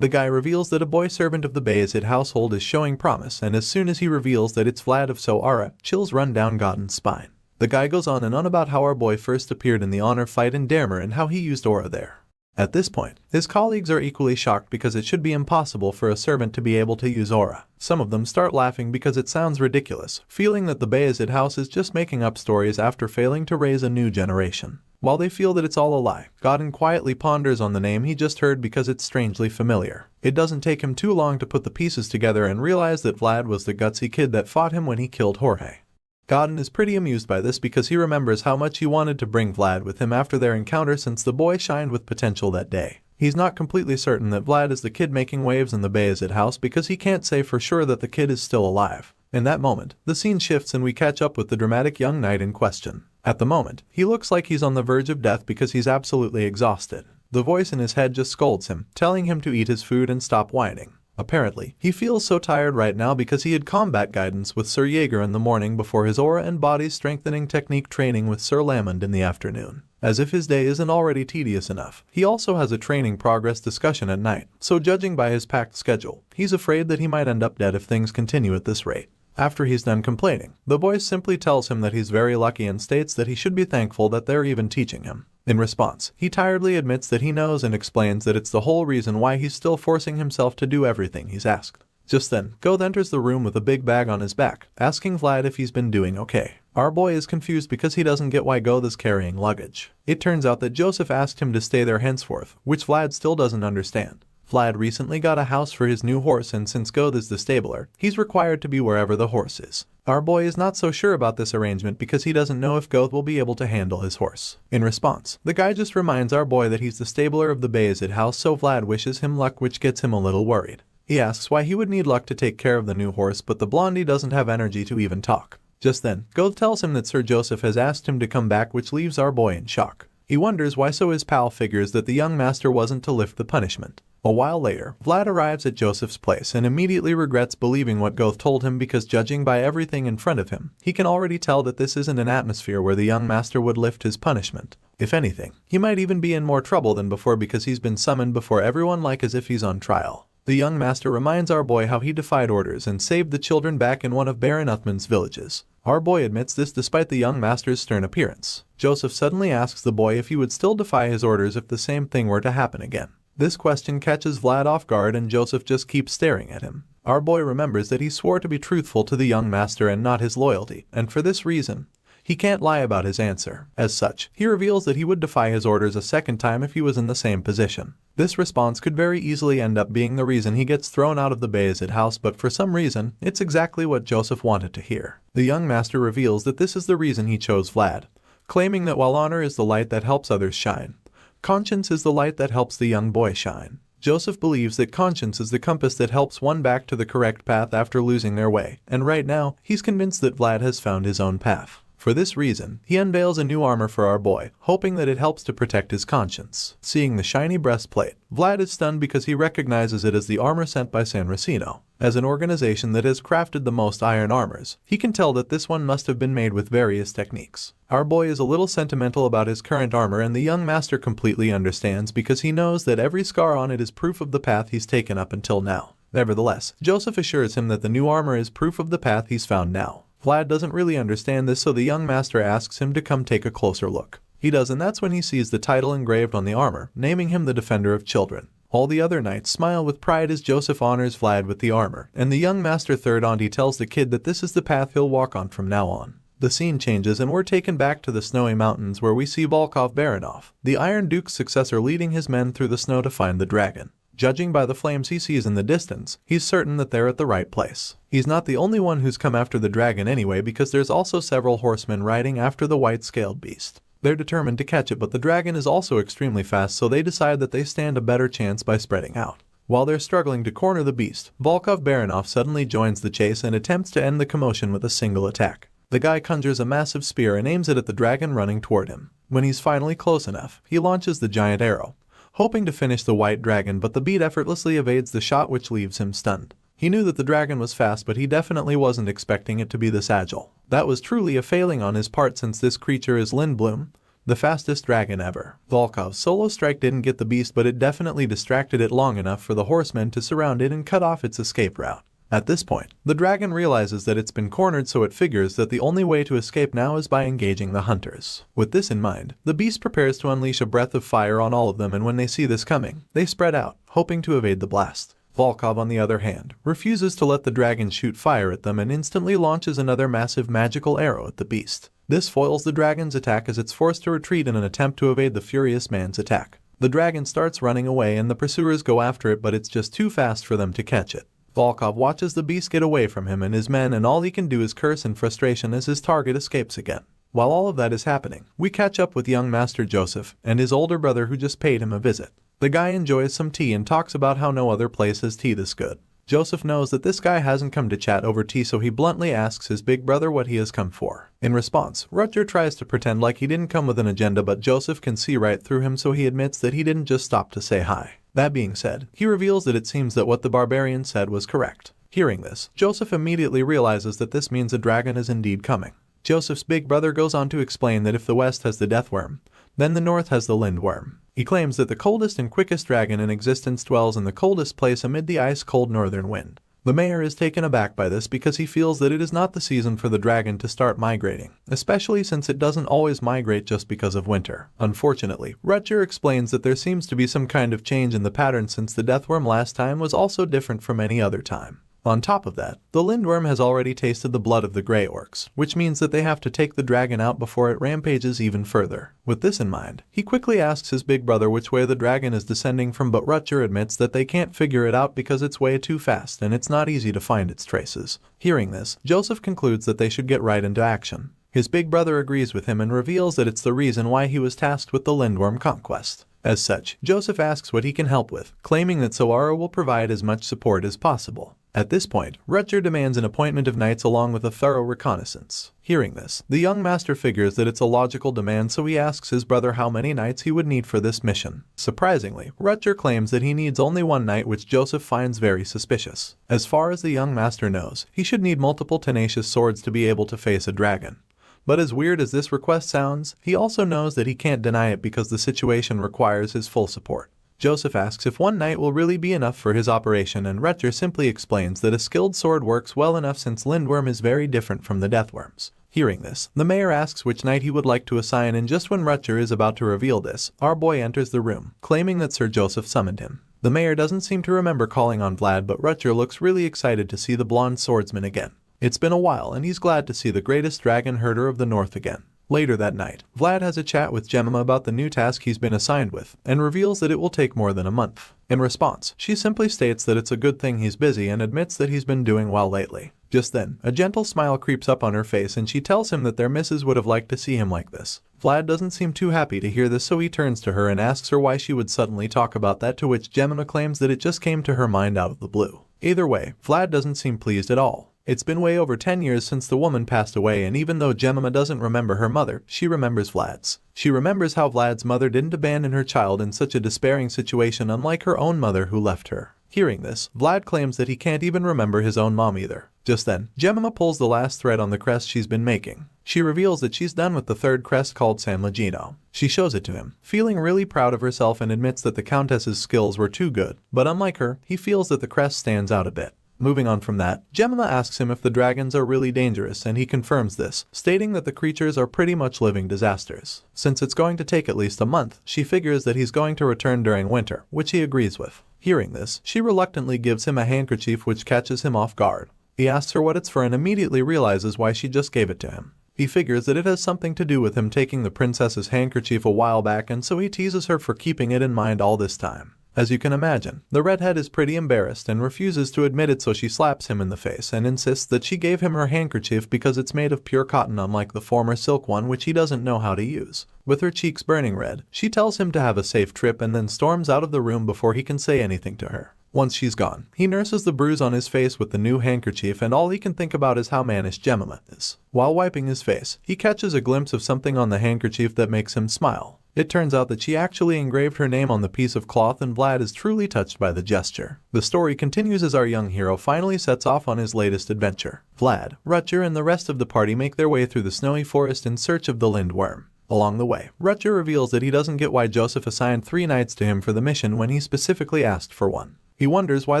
A: The guy reveals that a boy servant of the Bayezid household is showing promise, and as soon as he reveals that it's Vlad of Soara, chills run down Godin's spine. The guy goes on and on about how our boy first appeared in the honor fight in Dermer and how he used aura there. At this point, his colleagues are equally shocked because it should be impossible for a servant to be able to use aura. Some of them start laughing because it sounds ridiculous, feeling that the Bayezid house is just making up stories after failing to raise a new generation. While they feel that it's all a lie, Godin quietly ponders on the name he just heard because it's strangely familiar. It doesn't take him too long to put the pieces together and realize that Vlad was the gutsy kid that fought him when he killed Jorge. Godin is pretty amused by this because he remembers how much he wanted to bring Vlad with him after their encounter since the boy shined with potential that day. He's not completely certain that Vlad is the kid making waves in the Bayezid house because he can't say for sure that the kid is still alive. In that moment, the scene shifts and we catch up with the dramatic young knight in question. At the moment, he looks like he's on the verge of death because he's absolutely exhausted. The voice in his head just scolds him, telling him to eat his food and stop whining. Apparently, he feels so tired right now because he had combat guidance with Sir Jaeger in the morning before his aura and body strengthening technique training with Sir Lamond in the afternoon. As if his day isn't already tedious enough, he also has a training progress discussion at night, so judging by his packed schedule, he's afraid that he might end up dead if things continue at this rate. After he's done complaining, the voice simply tells him that he's very lucky and states that he should be thankful that they're even teaching him. In response, he tiredly admits that he knows and explains that it's the whole reason why he's still forcing himself to do everything he's asked. Just then, Goth enters the room with a big bag on his back, asking Vlad if he's been doing okay. Our boy is confused because he doesn't get why Goth is carrying luggage. It turns out that Joseph asked him to stay there henceforth, which Vlad still doesn't understand. Vlad recently got a house for his new horse, and since Goth is the stabler, he's required to be wherever the horse is. Our boy is not so sure about this arrangement because he doesn't know if Goth will be able to handle his horse. In response, the guy just reminds our boy that he's the stabler of the Bayezid house, so Vlad wishes him luck, which gets him a little worried. He asks why he would need luck to take care of the new horse, but the blondie doesn't have energy to even talk. Just then, Goth tells him that Sir Joseph has asked him to come back, which leaves our boy in shock. He wonders why, so his pal figures that the young master wasn't to lift the punishment. A while later, Vlad arrives at Joseph's place and immediately regrets believing what Goth told him because judging by everything in front of him, he can already tell that this isn't an atmosphere where the young master would lift his punishment. If anything, he might even be in more trouble than before because he's been summoned before everyone like as if he's on trial. The young master reminds our boy how he defied orders and saved the children back in one of Baron Uthman's villages. Our boy admits this despite the young master's stern appearance. Joseph suddenly asks the boy if he would still defy his orders if the same thing were to happen again. This question catches Vlad off guard and Joseph just keeps staring at him. Our boy remembers that he swore to be truthful to the young master and not his loyalty, and for this reason, he can't lie about his answer. As such, he reveals that he would defy his orders a second time if he was in the same position. This response could very easily end up being the reason he gets thrown out of the Bayezid house, but for some reason, it's exactly what Joseph wanted to hear. The young master reveals that this is the reason he chose Vlad, claiming that while honor is the light that helps others shine, conscience is the light that helps the young boy shine. Joseph believes that conscience is the compass that helps one back to the correct path after losing their way, and right now, he's convinced that Vlad has found his own path. For this reason, he unveils a new armor for our boy, hoping that it helps to protect his conscience. Seeing the shiny breastplate, Vlad is stunned because he recognizes it as the armor sent by San Racino. As an organization that has crafted the most iron armors, he can tell that this one must have been made with various techniques. Our boy is a little sentimental about his current armor, and the young master completely understands because he knows that every scar on it is proof of the path he's taken up until now. Nevertheless, Joseph assures him that the new armor is proof of the path he's found now. Vlad doesn't really understand this, so the young master asks him to come take a closer look. He does, and that's when he sees the title engraved on the armor, naming him the Defender of Children. All the other knights smile with pride as Joseph honors Vlad with the armor, and the young master third auntie tells the kid that this is the path he'll walk on from now on. The scene changes and we're taken back to the snowy mountains where we see Volkov Baranov, the Iron Duke's successor, leading his men through the snow to find the dragon. Judging by the flames he sees in the distance, he's certain that they're at the right place. He's not the only one who's come after the dragon anyway, because there's also several horsemen riding after the white-scaled beast. They're determined to catch it, but the dragon is also extremely fast, so they decide that they stand a better chance by spreading out. While they're struggling to corner the beast, Volkov Baranov suddenly joins the chase and attempts to end the commotion with a single attack. The guy conjures a massive spear and aims it at the dragon running toward him. When he's finally close enough, he launches the giant arrow, hoping to finish the white dragon, but the beast effortlessly evades the shot, which leaves him stunned. He knew that the dragon was fast, but he definitely wasn't expecting it to be this agile. That was truly a failing on his part, since this creature is Lindblom, the fastest dragon ever. Volkov's solo strike didn't get the beast, but it definitely distracted it long enough for the horsemen to surround it and cut off its escape route. At this point, the dragon realizes that it's been cornered, so it figures that the only way to escape now is by engaging the hunters. With this in mind, the beast prepares to unleash a breath of fire on all of them, and when they see this coming, they spread out, hoping to evade the blast. Volkov, on the other hand, refuses to let the dragon shoot fire at them and instantly launches another massive magical arrow at the beast. This foils the dragon's attack as it's forced to retreat in an attempt to evade the furious man's attack. The dragon starts running away and the pursuers go after it, but it's just too fast for them to catch it. Volkov watches the beast get away from him and his men, and all he can do is curse in frustration as his target escapes again. While all of that is happening, we catch up with young Master Joseph and his older brother, who just paid him a visit. The guy enjoys some tea and talks about how no other place has tea this good. Joseph knows that this guy hasn't come to chat over tea, so he bluntly asks his big brother what he has come for. In response, Rutger tries to pretend like he didn't come with an agenda, but Joseph can see right through him, so he admits that he didn't just stop to say hi. That being said, he reveals that it seems that what the barbarian said was correct. Hearing this, Joseph immediately realizes that this means a dragon is indeed coming. Joseph's big brother goes on to explain that if the West has the Deathworm, then the North has the Lindworm. He claims that the coldest and quickest dragon in existence dwells in the coldest place amid the ice-cold northern wind. The mayor is taken aback by this because he feels that it is not the season for the dragon to start migrating, especially since it doesn't always migrate just because of winter. Unfortunately, Rutger explains that there seems to be some kind of change in the pattern, since the Deathworm last time was also different from any other time. On top of that, the Lindworm has already tasted the blood of the Grey Orcs, which means that they have to take the dragon out before it rampages even further. With this in mind, he quickly asks his big brother which way the dragon is descending from, but Rutger admits that they can't figure it out because it's way too fast and it's not easy to find its traces. Hearing this, Joseph concludes that they should get right into action. His big brother agrees with him and reveals that it's the reason why he was tasked with the Lindworm conquest. As such, Joseph asks what he can help with, claiming that Soara will provide as much support as possible. At this point, Rutger demands an appointment of knights along with a thorough reconnaissance. Hearing this, the young master figures that it's a logical demand, so he asks his brother how many knights he would need for this mission. Surprisingly, Rutger claims that he needs only one knight, which Joseph finds very suspicious. As far as the young master knows, he should need multiple tenacious swords to be able to face a dragon. But as weird as this request sounds, he also knows that he can't deny it because the situation requires his full support. Joseph asks if one knight will really be enough for his operation, and Rutger simply explains that a skilled sword works well enough since Lindworm is very different from the Deathworms. Hearing this, the mayor asks which knight he would like to assign, and just when Rutger is about to reveal this, our boy enters the room, claiming that Sir Joseph summoned him. The mayor doesn't seem to remember calling on Vlad, but Rutger looks really excited to see the blonde swordsman again. It's been a while, and he's glad to see the greatest dragon herder of the North again. Later that night, Vlad has a chat with Jemima about the new task he's been assigned with, and reveals that it will take more than a month. In response, she simply states that it's a good thing he's busy and admits that he's been doing well lately. Just then, a gentle smile creeps up on her face and she tells him that their missus would have liked to see him like this. Vlad doesn't seem too happy to hear this, so he turns to her and asks her why she would suddenly talk about that, to which Jemima claims that it just came to her mind out of the blue. Either way, Vlad doesn't seem pleased at all. It's been way over 10 years since the woman passed away, and even though Jemima doesn't remember her mother, she remembers Vlad's. She remembers how Vlad's mother didn't abandon her child in such a despairing situation, unlike her own mother who left her. Hearing this, Vlad claims that he can't even remember his own mom either. Just then, Jemima pulls the last thread on the crest she's been making. She reveals that she's done with the third crest, called San Legino. She shows it to him, feeling really proud of herself, and admits that the Countess's skills were too good, but unlike her, he feels that the crest stands out a bit. Moving on from that, Jemima asks him if the dragons are really dangerous, and he confirms this, stating that the creatures are pretty much living disasters. Since it's going to take at least a month, she figures that he's going to return during winter, which he agrees with. Hearing this, she reluctantly gives him a handkerchief, which catches him off guard. He asks her what it's for and immediately realizes why she just gave it to him. He figures that it has something to do with him taking the princess's handkerchief a while back, and so he teases her for keeping it in mind all this time. As you can imagine, the redhead is pretty embarrassed and refuses to admit it, so she slaps him in the face and insists that she gave him her handkerchief because it's made of pure cotton, unlike the former silk one which he doesn't know how to use. With her cheeks burning red, she tells him to have a safe trip and then storms out of the room before he can say anything to her. Once she's gone, he nurses the bruise on his face with the new handkerchief, and all he can think about is how mannish Jemima is. While wiping his face, he catches a glimpse of something on the handkerchief that makes him smile. It turns out that she actually engraved her name on the piece of cloth, and Vlad is truly touched by the gesture. The story continues as our young hero finally sets off on his latest adventure. Vlad, Rutger, and the rest of the party make their way through the snowy forest in search of the lindworm. Along the way, Rutger reveals that he doesn't get why Joseph assigned 3 knights to him for the mission when he specifically asked for 1. He wonders why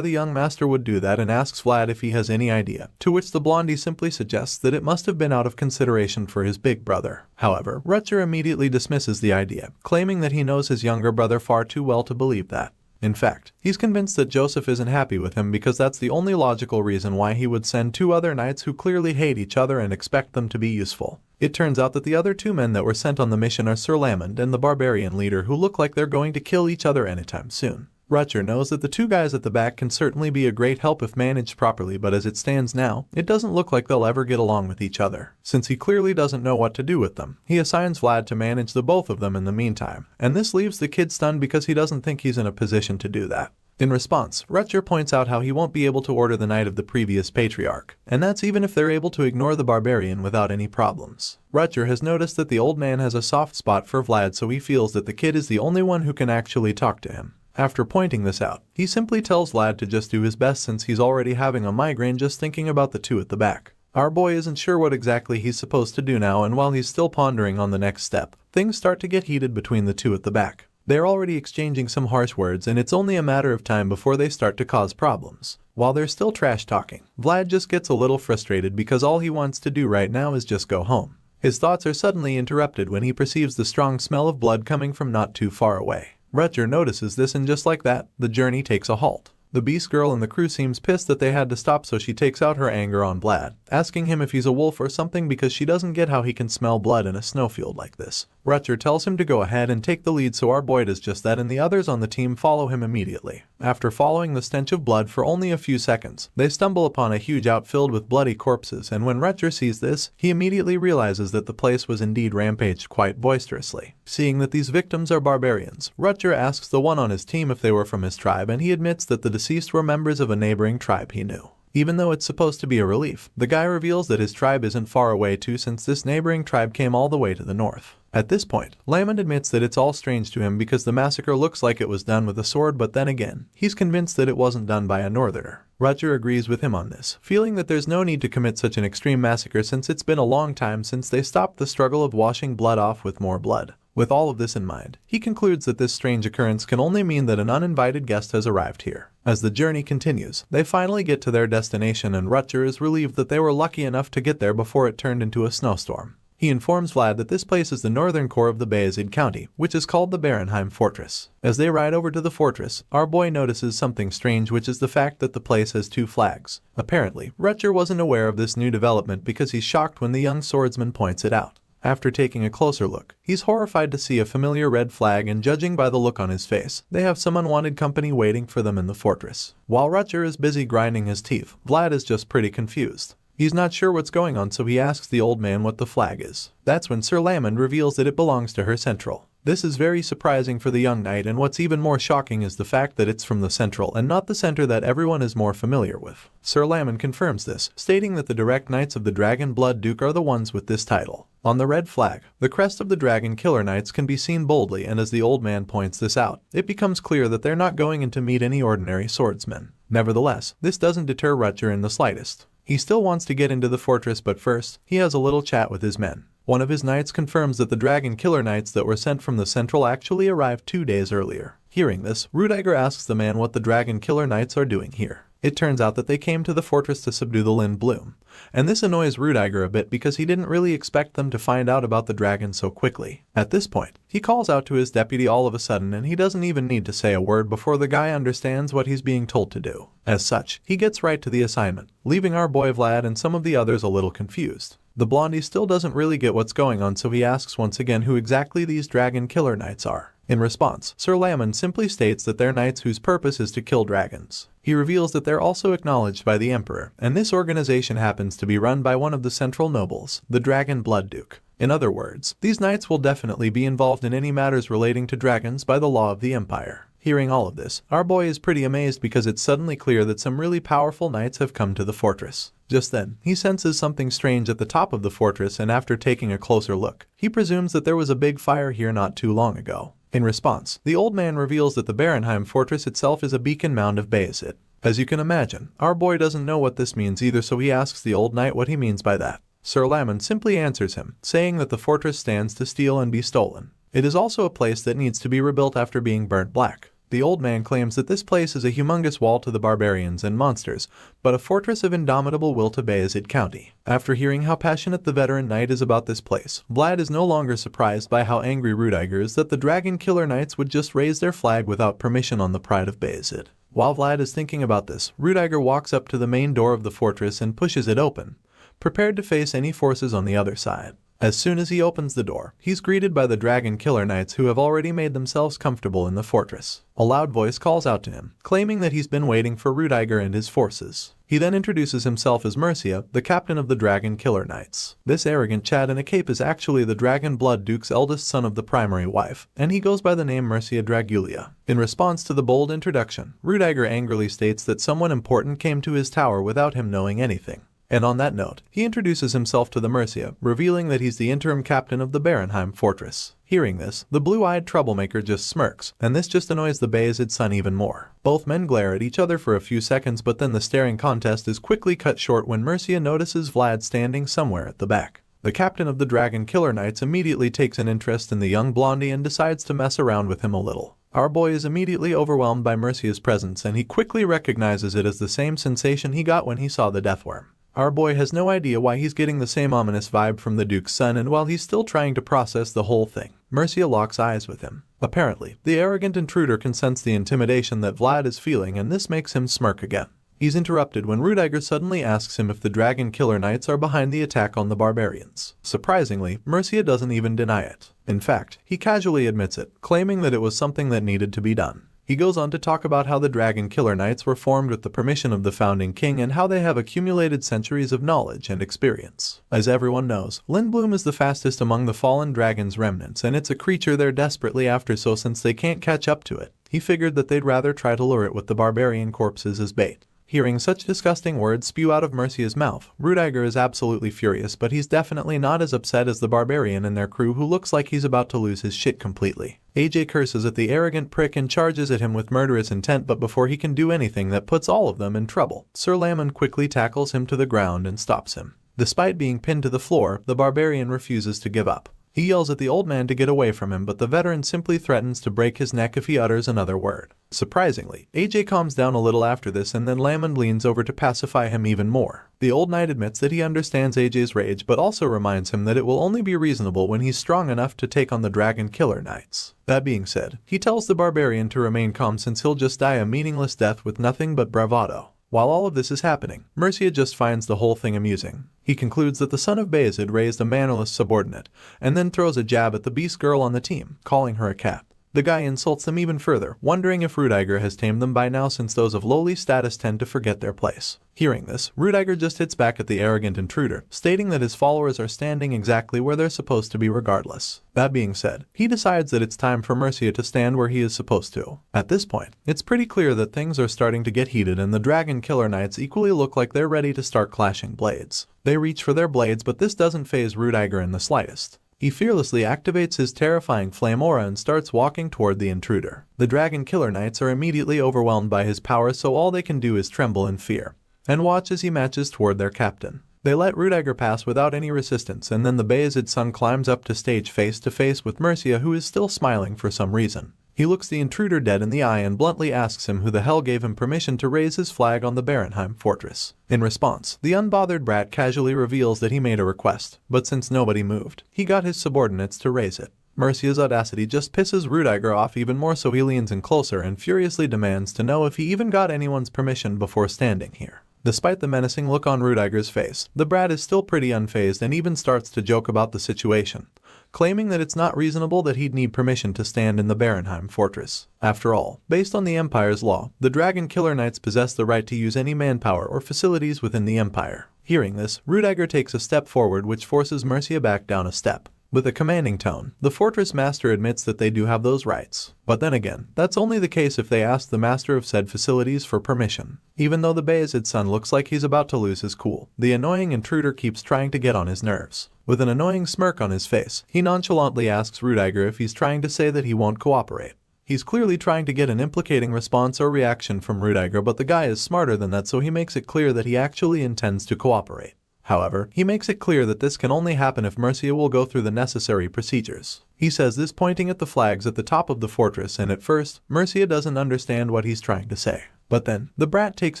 A: the young master would do that and asks Vlad if he has any idea, to which the blondie simply suggests that it must have been out of consideration for his big brother. However, Rutger immediately dismisses the idea, claiming that he knows his younger brother far too well to believe that. In fact, he's convinced that Joseph isn't happy with him because that's the only logical reason why he would send 2 other knights who clearly hate each other and expect them to be useful. It turns out that the other 2 men that were sent on the mission are Sir Lamond and the barbarian leader, who look like they're going to kill each other anytime soon. Rutger knows that the 2 guys at the back can certainly be a great help if managed properly, but as it stands now, it doesn't look like they'll ever get along with each other. Since he clearly doesn't know what to do with them, he assigns Vlad to manage the both of them in the meantime, and this leaves the kid stunned because he doesn't think he's in a position to do that. In response, Rutger points out how he won't be able to order the knight of the previous patriarch, and that's even if they're able to ignore the barbarian without any problems. Rutger has noticed that the old man has a soft spot for Vlad, so he feels that the kid is the only one who can actually talk to him. After pointing this out, he simply tells Vlad to just do his best since he's already having a migraine just thinking about the 2 at the back. Our boy isn't sure what exactly he's supposed to do now, and while he's still pondering on the next step, things start to get heated between the 2 at the back. They're already exchanging some harsh words, and it's only a matter of time before they start to cause problems. While they're still trash talking, Vlad just gets a little frustrated because all he wants to do right now is just go home. His thoughts are suddenly interrupted when he perceives the strong smell of blood coming from not too far away. Rutger notices this, and just like that, the journey takes a halt. The beast girl and the crew seems pissed that they had to stop, so she takes out her anger on Vlad, asking him if he's a wolf or something because she doesn't get how he can smell blood in a snowfield like this. Rutger tells him to go ahead and take the lead, so our boy does just that, and the others on the team follow him immediately. After following the stench of blood for only a few seconds, they stumble upon a huge outfit filled with bloody corpses, and when Rutger sees this, he immediately realizes that the place was indeed rampaged quite boisterously. Seeing that these victims are barbarians, Rutger asks the one on his team if they were from his tribe, and he admits that the deceased were members of a neighboring tribe he knew. Even though it's supposed to be a relief, the guy reveals that his tribe isn't far away too, since this neighboring tribe came all the way to the north. At this point, Lamond admits that it's all strange to him because the massacre looks like it was done with a sword, but then again, he's convinced that it wasn't done by a northerner. Rutger agrees with him on this, feeling that there's no need to commit such an extreme massacre since it's been a long time since they stopped the struggle of washing blood off with more blood. With all of this in mind, he concludes that this strange occurrence can only mean that an uninvited guest has arrived here. As the journey continues, they finally get to their destination, and Rutger is relieved that they were lucky enough to get there before it turned into a snowstorm. He informs Vlad that this place is the northern core of the Bayezid County, which is called the Barenheim Fortress. As they ride over to the fortress, our boy notices something strange, which is the fact that the place has 2 flags. Apparently, Rutger wasn't aware of this new development because he's shocked when the young swordsman points it out. After taking a closer look, he's horrified to see a familiar red flag, and judging by the look on his face, they have some unwanted company waiting for them in the fortress. While Rutger is busy grinding his teeth, Vlad is just pretty confused. He's not sure what's going on, so he asks the old man what the flag is. That's when Sir Lamond reveals that it belongs to her central. This is very surprising for the young knight, and what's even more shocking is the fact that it's from the central and not the center that everyone is more familiar with. Sir Lamond confirms this, stating that the direct knights of the Dragon Blood Duke are the ones with this title. On the red flag, the crest of the Dragon Killer Knights can be seen boldly, and as the old man points this out, it becomes clear that they're not going in to meet any ordinary swordsmen. Nevertheless, this doesn't deter Rutger in the slightest. He still wants to get into the fortress, but first, he has a little chat with his men. One of his knights confirms that the Dragon Killer Knights that were sent from the Central actually arrived 2 days earlier. Hearing this, Rudiger asks the man what the Dragon Killer Knights are doing here. It turns out that they came to the fortress to subdue the Lind Bloom, and this annoys Rudiger a bit because he didn't really expect them to find out about the dragon so quickly. At this point, he calls out to his deputy all of a sudden, and he doesn't even need to say a word before the guy understands what he's being told to do. As such, he gets right to the assignment, leaving our boy Vlad and some of the others a little confused. The blondie still doesn't really get what's going on, so he asks once again who exactly these dragon killer knights are. In response, Sir Lamon simply states that they're knights whose purpose is to kill dragons. He reveals that they're also acknowledged by the Emperor, and this organization happens to be run by one of the central nobles, the Dragon Blood Duke. In other words, these knights will definitely be involved in any matters relating to dragons by the law of the Empire. Hearing all of this, our boy is pretty amazed because it's suddenly clear that some really powerful knights have come to the fortress. Just then, he senses something strange at the top of the fortress, and after taking a closer look, he presumes that there was a big fire here not too long ago. In response, the old man reveals that the Barenheim fortress itself is a beacon mound of Bayezid. As you can imagine, our boy doesn't know what this means either, so he asks the old knight what he means by that. Sir Lamon simply answers him, saying that the fortress stands to steal and be stolen. It is also a place that needs to be rebuilt after being burnt black. The old man claims that this place is a humongous wall to the barbarians and monsters, but a fortress of indomitable will to Bayezid County. After hearing how passionate the veteran knight is about this place, Vlad is no longer surprised by how angry Rudiger is that the dragon killer knights would just raise their flag without permission on the pride of Bayezid. While Vlad is thinking about this, Rudiger walks up to the main door of the fortress and pushes it open, prepared to face any forces on the other side. As soon as he opens the door, he's greeted by the dragon killer knights who have already made themselves comfortable in the fortress. A loud voice calls out to him, claiming that he's been waiting for Rudiger and his forces. He then introduces himself as Mercia, the captain of the dragon killer knights. This arrogant Chad in a cape is actually the Dragon Blood Duke's eldest son of the primary wife, and he goes by the name Mercia Dragulia. In response to the bold introduction, Rudiger angrily states that someone important came to his tower without him knowing anything. And on that note, he introduces himself to the Mercia, revealing that he's the interim captain of the Barenheim fortress. Hearing this, the blue-eyed troublemaker just smirks, and this just annoys the Bayezid son even more. Both men glare at each other for a few seconds, but then the staring contest is quickly cut short when Mercia notices Vlad standing somewhere at the back. The captain of the Dragon Killer Knights immediately takes an interest in the young blondie and decides to mess around with him a little. Our boy is immediately overwhelmed by Mercia's presence, and he quickly recognizes it as the same sensation he got when he saw the deathworm. Our boy has no idea why he's getting the same ominous vibe from the Duke's son, and while he's still trying to process the whole thing, Mercia locks eyes with him. Apparently, the arrogant intruder can sense the intimidation that Vlad is feeling, and this makes him smirk again. He's interrupted when Rudiger suddenly asks him if the Dragon Killer Knights are behind the attack on the barbarians. Surprisingly, Mercia doesn't even deny it. In fact, he casually admits it, claiming that it was something that needed to be done. He goes on to talk about how the Dragon Killer Knights were formed with the permission of the founding king and how they have accumulated centuries of knowledge and experience. As everyone knows, Lindblum is the fastest among the fallen dragon's remnants, and it's a creature they're desperately after, so since they can't catch up to it, he figured that they'd rather try to lure it with the barbarian corpses as bait. Hearing such disgusting words spew out of Mercia's mouth, Rudiger is absolutely furious, but he's definitely not as upset as the barbarian and their crew, who looks like he's about to lose his shit completely. AJ curses at the arrogant prick and charges at him with murderous intent, but before he can do anything that puts all of them in trouble, Sir Lamon quickly tackles him to the ground and stops him. Despite being pinned to the floor, the barbarian refuses to give up. He yells at the old man to get away from him, but the veteran simply threatens to break his neck if he utters another word. Surprisingly, AJ calms down a little after this, and then Lamon leans over to pacify him even more. The old knight admits that he understands AJ's rage, but also reminds him that it will only be reasonable when he's strong enough to take on the Dragon Killer Knights. That being said, he tells the barbarian to remain calm since he'll just die a meaningless death with nothing but bravado. While all of this is happening, Mercia just finds the whole thing amusing. He concludes that the son of Bayezid raised a mannerless subordinate, and then throws a jab at the beast girl on the team, calling her a cat. The guy insults them even further, wondering if Rudiger has tamed them by now, since those of lowly status tend to forget their place. Hearing this, Rudiger just hits back at the arrogant intruder, stating that his followers are standing exactly where they're supposed to be regardless. That being said, he decides that it's time for Mercia to stand where he is supposed to. At this point, it's pretty clear that things are starting to get heated, and the Dragon Killer Knights equally look like they're ready to start clashing blades. They reach for their blades, but this doesn't faze Rudiger in the slightest. He fearlessly activates his terrifying flame aura and starts walking toward the intruder. The Dragon Killer Knights are immediately overwhelmed by his power, so all they can do is tremble in fear and watch as he marches toward their captain. They let Rudiger pass without any resistance, and then the Bayezid son climbs up to stage face to face with Mercia, who is still smiling for some reason. He looks the intruder dead in the eye and bluntly asks him who the hell gave him permission to raise his flag on the Barenheim fortress. In response, the unbothered brat casually reveals that he made a request, but since nobody moved, he got his subordinates to raise it. Mercia's audacity just pisses Rudiger off even more, so he leans in closer and furiously demands to know if he even got anyone's permission before standing here. Despite the menacing look on Rudiger's face, the brat is still pretty unfazed and even starts to joke about the situation, claiming that it's not reasonable that he'd need permission to stand in the Barenheim fortress. After all, based on the Empire's law, the Dragon Killer Knights possess the right to use any manpower or facilities within the Empire. Hearing this, Rudiger takes a step forward which forces Mercia back down a step. With a commanding tone, the fortress master admits that they do have those rights. But then again, that's only the case if they ask the master of said facilities for permission. Even though the Bayezid's son looks like he's about to lose his cool, the annoying intruder keeps trying to get on his nerves. With an annoying smirk on his face, he nonchalantly asks Rudiger if he's trying to say that he won't cooperate. He's clearly trying to get an implicating response or reaction from Rudiger, but the guy is smarter than that, so he makes it clear that he actually intends to cooperate. However, he makes it clear that this can only happen if Mercia will go through the necessary procedures. He says this pointing at the flags at the top of the fortress, and at first, Mercia doesn't understand what he's trying to say. But then, the brat takes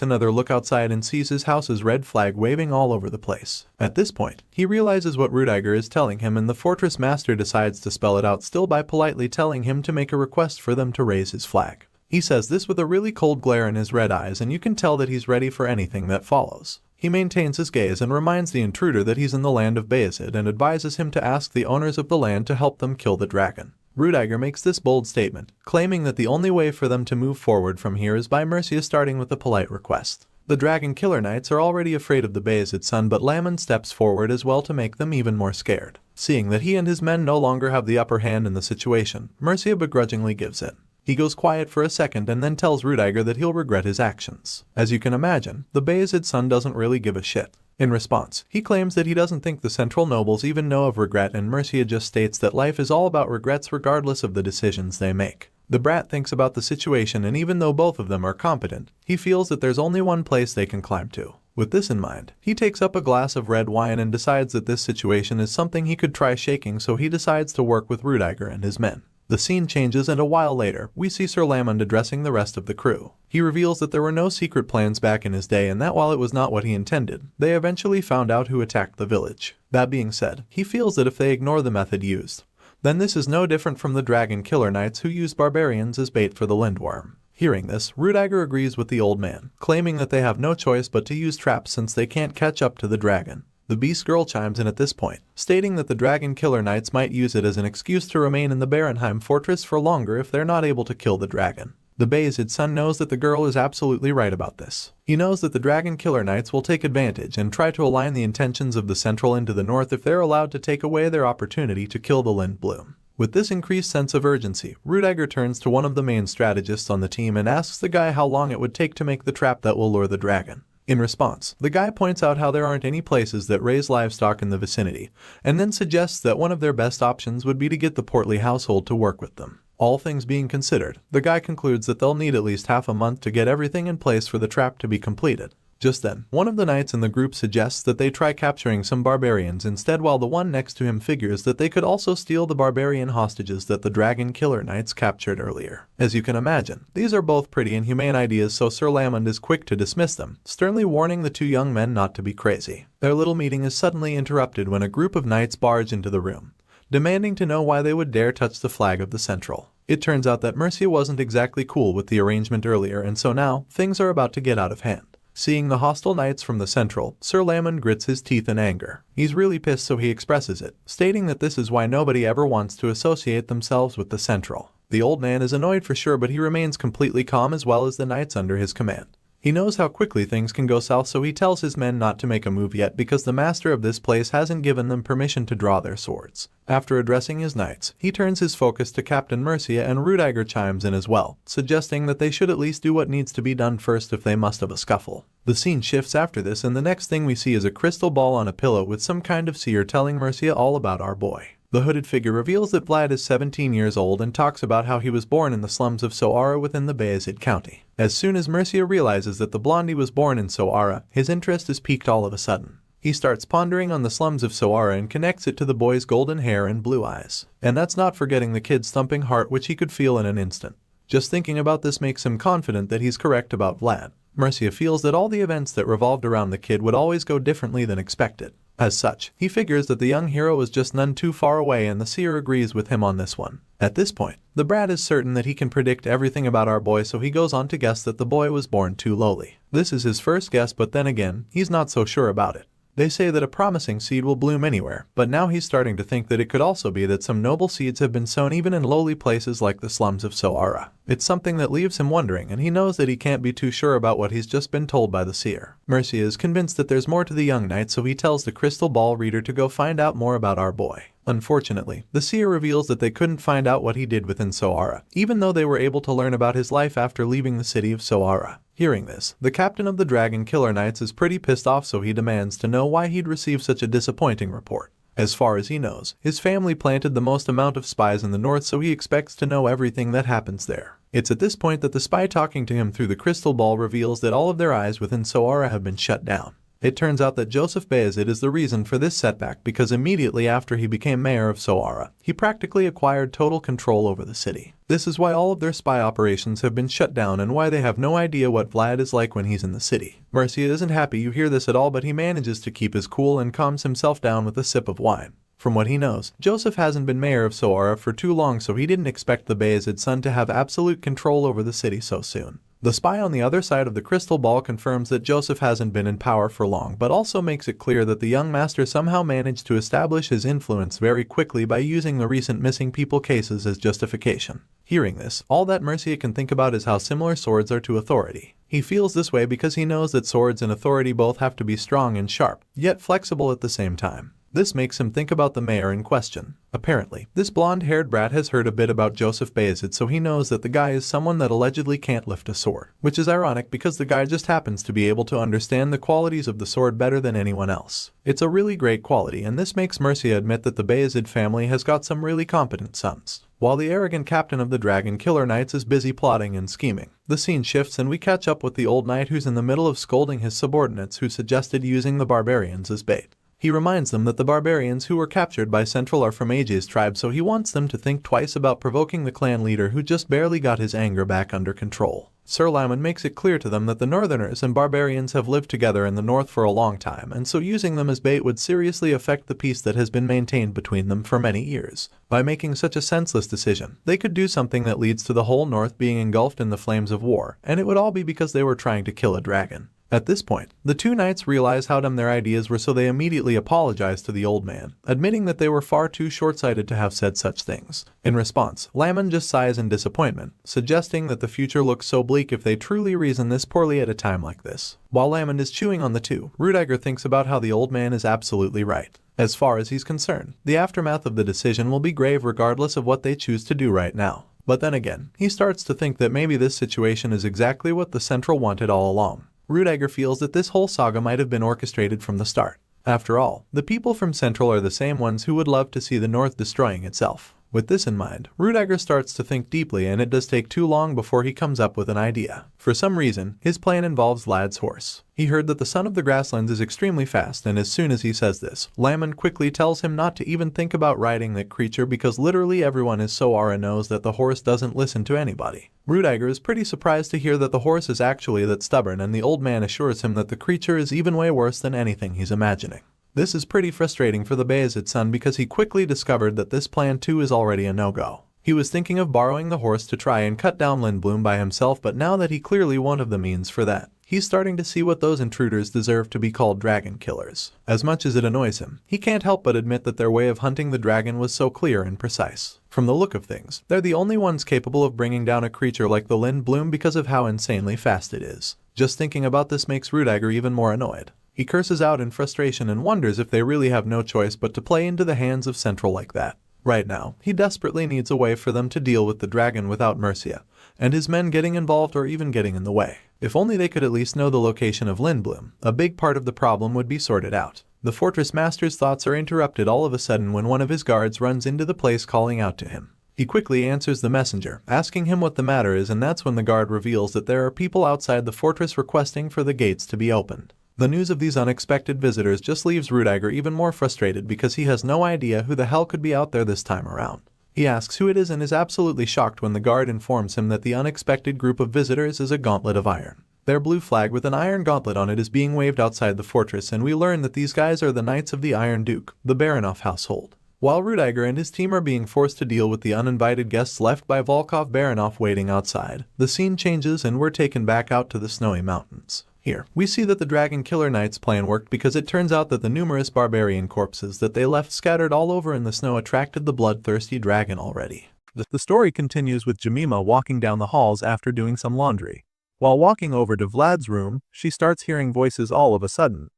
A: another look outside and sees his house's red flag waving all over the place. At this point, he realizes what Rudiger is telling him, and the fortress master decides to spell it out still by politely telling him to make a request for them to raise his flag. He says this with a really cold glare in his red eyes, and you can tell that he's ready for anything that follows. He maintains his gaze and reminds the intruder that he's in the land of Bayezid and advises him to ask the owners of the land to help them kill the dragon. Rudiger makes this bold statement, claiming that the only way for them to move forward from here is by Mercia starting with a polite request. The Dragon Killer Knights are already afraid of the Bayezid son, but Lamon steps forward as well to make them even more scared. Seeing that he and his men no longer have the upper hand in the situation, Mercia begrudgingly gives in. He goes quiet for a second and then tells Rudiger that he'll regret his actions. As you can imagine, the Bayezid son doesn't really give a shit. In response, he claims that he doesn't think the central nobles even know of regret, and Mercia just states that life is all about regrets regardless of the decisions they make. The brat thinks about the situation, and even though both of them are competent, he feels that there's only one place they can climb to. With this in mind, he takes up a glass of red wine and decides that this situation is something he could try shaking, so he decides to work with Rudiger and his men. The scene changes, and a while later, we see Sir Lamond addressing the rest of the crew. He reveals that there were no secret plans back in his day, and that while it was not what he intended, they eventually found out who attacked the village. That being said, he feels that if they ignore the method used, then this is no different from the Dragon Killer Knights who used barbarians as bait for the Lindworm. Hearing this, Rudiger agrees with the old man, claiming that they have no choice but to use traps since they can't catch up to the dragon. The Beast Girl chimes in at this point, stating that the Dragon Killer Knights might use it as an excuse to remain in the Barenheim fortress for longer if they're not able to kill the dragon. The Bayezid son knows that the girl is absolutely right about this. He knows that the Dragon Killer Knights will take advantage and try to align the intentions of the Central into the North if they're allowed to take away their opportunity to kill the Lindbloom. With this increased sense of urgency, Rudiger turns to one of the main strategists on the team and asks the guy how long it would take to make the trap that will lure the dragon. In response, the guy points out how there aren't any places that raise livestock in the vicinity, and then suggests that one of their best options would be to get the Portly household to work with them. All things being considered, the guy concludes that they'll need at least half a month to get everything in place for the trap to be completed. Just then, one of the knights in the group suggests that they try capturing some barbarians instead, while the one next to him figures that they could also steal the barbarian hostages that the Dragon Killer Knights captured earlier. As you can imagine, these are both pretty and humane ideas, so Sir Lamond is quick to dismiss them, sternly warning the two young men not to be crazy. Their little meeting is suddenly interrupted when a group of knights barge into the room, demanding to know why they would dare touch the flag of the Central. It turns out that Mercia wasn't exactly cool with the arrangement earlier, and so now, things are about to get out of hand. Seeing the hostile knights from the Central, Sir Lamond grits his teeth in anger. He's really pissed, so he expresses it, stating that this is why nobody ever wants to associate themselves with the Central. The old man is annoyed for sure, but he remains completely calm, as well as the knights under his command. He knows how quickly things can go south, so he tells his men not to make a move yet because the master of this place hasn't given them permission to draw their swords. After addressing his knights, he turns his focus to Captain Mercia, and Rudiger chimes in as well, suggesting that they should at least do what needs to be done first if they must have a scuffle. The scene shifts after this, and the next thing we see is a crystal ball on a pillow with some kind of seer telling Mercia all about our boy. The hooded figure reveals that Vlad is 17 years old and talks about how he was born in the slums of Soara within the Bayezid County. As soon as Mercia realizes that the blondie was born in Soara, his interest is piqued all of a sudden. He starts pondering on the slums of Soara and connects it to the boy's golden hair and blue eyes. And that's not forgetting the kid's thumping heart, which he could feel in an instant. Just thinking about this makes him confident that he's correct about Vlad. Mercia feels that all the events that revolved around the kid would always go differently than expected. As such, he figures that the young hero is just none too far away, and the seer agrees with him on this one. At this point, the brat is certain that he can predict everything about our boy, so he goes on to guess that the boy was born too lowly. This is his first guess, but then again, he's not so sure about it. They say that a promising seed will bloom anywhere, but now he's starting to think that it could also be that some noble seeds have been sown even in lowly places like the slums of Soara. It's something that leaves him wondering, and he knows that he can't be too sure about what he's just been told by the seer. Mercia is convinced that there's more to the young knight, so he tells the crystal ball reader to go find out more about our boy. Unfortunately, the seer reveals that they couldn't find out what he did within Soara, even though they were able to learn about his life after leaving the city of Soara. Hearing this, the captain of the Dragon Killer Knights is pretty pissed off, so he demands to know why he'd received such a disappointing report. As far as he knows, his family planted the most amount of spies in the north, so he expects to know everything that happens there. It's at this point that the spy talking to him through the crystal ball reveals that all of their eyes within Soara have been shut down. It turns out that Joseph Bayezid is the reason for this setback, because immediately after he became mayor of Soara, he practically acquired total control over the city. This is why all of their spy operations have been shut down and why they have no idea what Vlad is like when he's in the city. Mercia isn't happy you hear this at all, but he manages to keep his cool and calms himself down with a sip of wine. From what he knows, Joseph hasn't been mayor of Soara for too long, so he didn't expect the Bayezid son to have absolute control over the city so soon. The spy on the other side of the crystal ball confirms that Joseph hasn't been in power for long, but also makes it clear that the young master somehow managed to establish his influence very quickly by using the recent missing people cases as justification. Hearing this, all that Mercia can think about is how similar swords are to authority. He feels this way because he knows that swords and authority both have to be strong and sharp, yet flexible at the same time. This makes him think about the mayor in question. Apparently, this blonde-haired brat has heard a bit about Joseph Bayezid, so he knows that the guy is someone that allegedly can't lift a sword, which is ironic because the guy just happens to be able to understand the qualities of the sword better than anyone else. It's a really great quality, and this makes Mercia admit that the Bayezid family has got some really competent sons. While the arrogant captain of the Dragon Killer Knights is busy plotting and scheming, the scene shifts and we catch up with the old knight who's in the middle of scolding his subordinates who suggested using the barbarians as bait. He reminds them that the barbarians who were captured by Central are from Age's tribe, so he wants them to think twice about provoking the clan leader who just barely got his anger back under control. Sir Lyman makes it clear to them that the Northerners and barbarians have lived together in the north for a long time, and so using them as bait would seriously affect the peace that has been maintained between them for many years. By making such a senseless decision, they could do something that leads to the whole north being engulfed in the flames of war, and it would all be because they were trying to kill a dragon. At this point, the two knights realize how dumb their ideas were, so they immediately apologize to the old man, admitting that they were far too short-sighted to have said such things. In response, Lyman just sighs in disappointment, suggesting that the future looks so bleak if they truly reason this poorly at a time like this. While Lyman is chewing on the two, Rudiger thinks about how the old man is absolutely right. As far as he's concerned, the aftermath of the decision will be grave regardless of what they choose to do right now. But then again, he starts to think that maybe this situation is exactly what the Central wanted all along. Rudiger feels that this whole saga might have been orchestrated from the start. After all, the people from Central are the same ones who would love to see the North destroying itself. With this in mind, Rudiger starts to think deeply, and it does take too long before he comes up with an idea. For some reason, his plan involves Lad's horse. He heard that the son of the grasslands is extremely fast, and as soon as he says this, Lyman quickly tells him not to even think about riding that creature because literally everyone in Soara knows that the horse doesn't listen to anybody. Rudiger is pretty surprised to hear that the horse is actually that stubborn, and the old man assures him that the creature is even way worse than anything he's imagining. This is pretty frustrating for the Bayezid son because he quickly discovered that this plan too is already a no-go. He was thinking of borrowing the horse to try and cut down Lindblom by himself, but now that he clearly won't have the means for that, he's starting to see what those intruders deserve to be called dragon killers. As much as it annoys him, he can't help but admit that their way of hunting the dragon was so clear and precise. From the look of things, they're the only ones capable of bringing down a creature like the Lindblom because of how insanely fast it is. Just thinking about this makes Rudiger even more annoyed. He curses out in frustration and wonders if they really have no choice but to play into the hands of Central like that. Right now, he desperately needs a way for them to deal with the dragon without Mercia, and his men getting involved or even getting in the way. If only they could at least know the location of Lindblom, a big part of the problem would be sorted out. The fortress master's thoughts are interrupted all of a sudden when one of his guards runs into the place calling out to him. He quickly answers the messenger, asking him what the matter is, and that's when the guard reveals that there are people outside the fortress requesting for the gates to be opened. The news of these unexpected visitors just leaves Rudiger even more frustrated because he has no idea who the hell could be out there this time around. He asks who it is and is absolutely shocked when the guard informs him that the unexpected group of visitors is a gauntlet of iron. Their blue flag with an iron gauntlet on it is being waved outside the fortress, and we learn that these guys are the Knights of the Iron Duke, the Baranov household. While Rudiger and his team are being forced to deal with the uninvited guests left by Volkov Baranov waiting outside, the scene changes and we're taken back out to the snowy mountains. Here, we see that the Dragon Killer Knight's plan worked because it turns out that the numerous barbarian corpses that they left scattered all over in the snow attracted the bloodthirsty dragon already. The story continues with Jemima walking down the halls after doing some laundry. While walking over to Vlad's room, she starts hearing voices all of a sudden.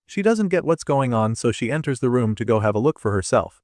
A: She doesn't get what's going on, so she enters the room to go have a look for herself.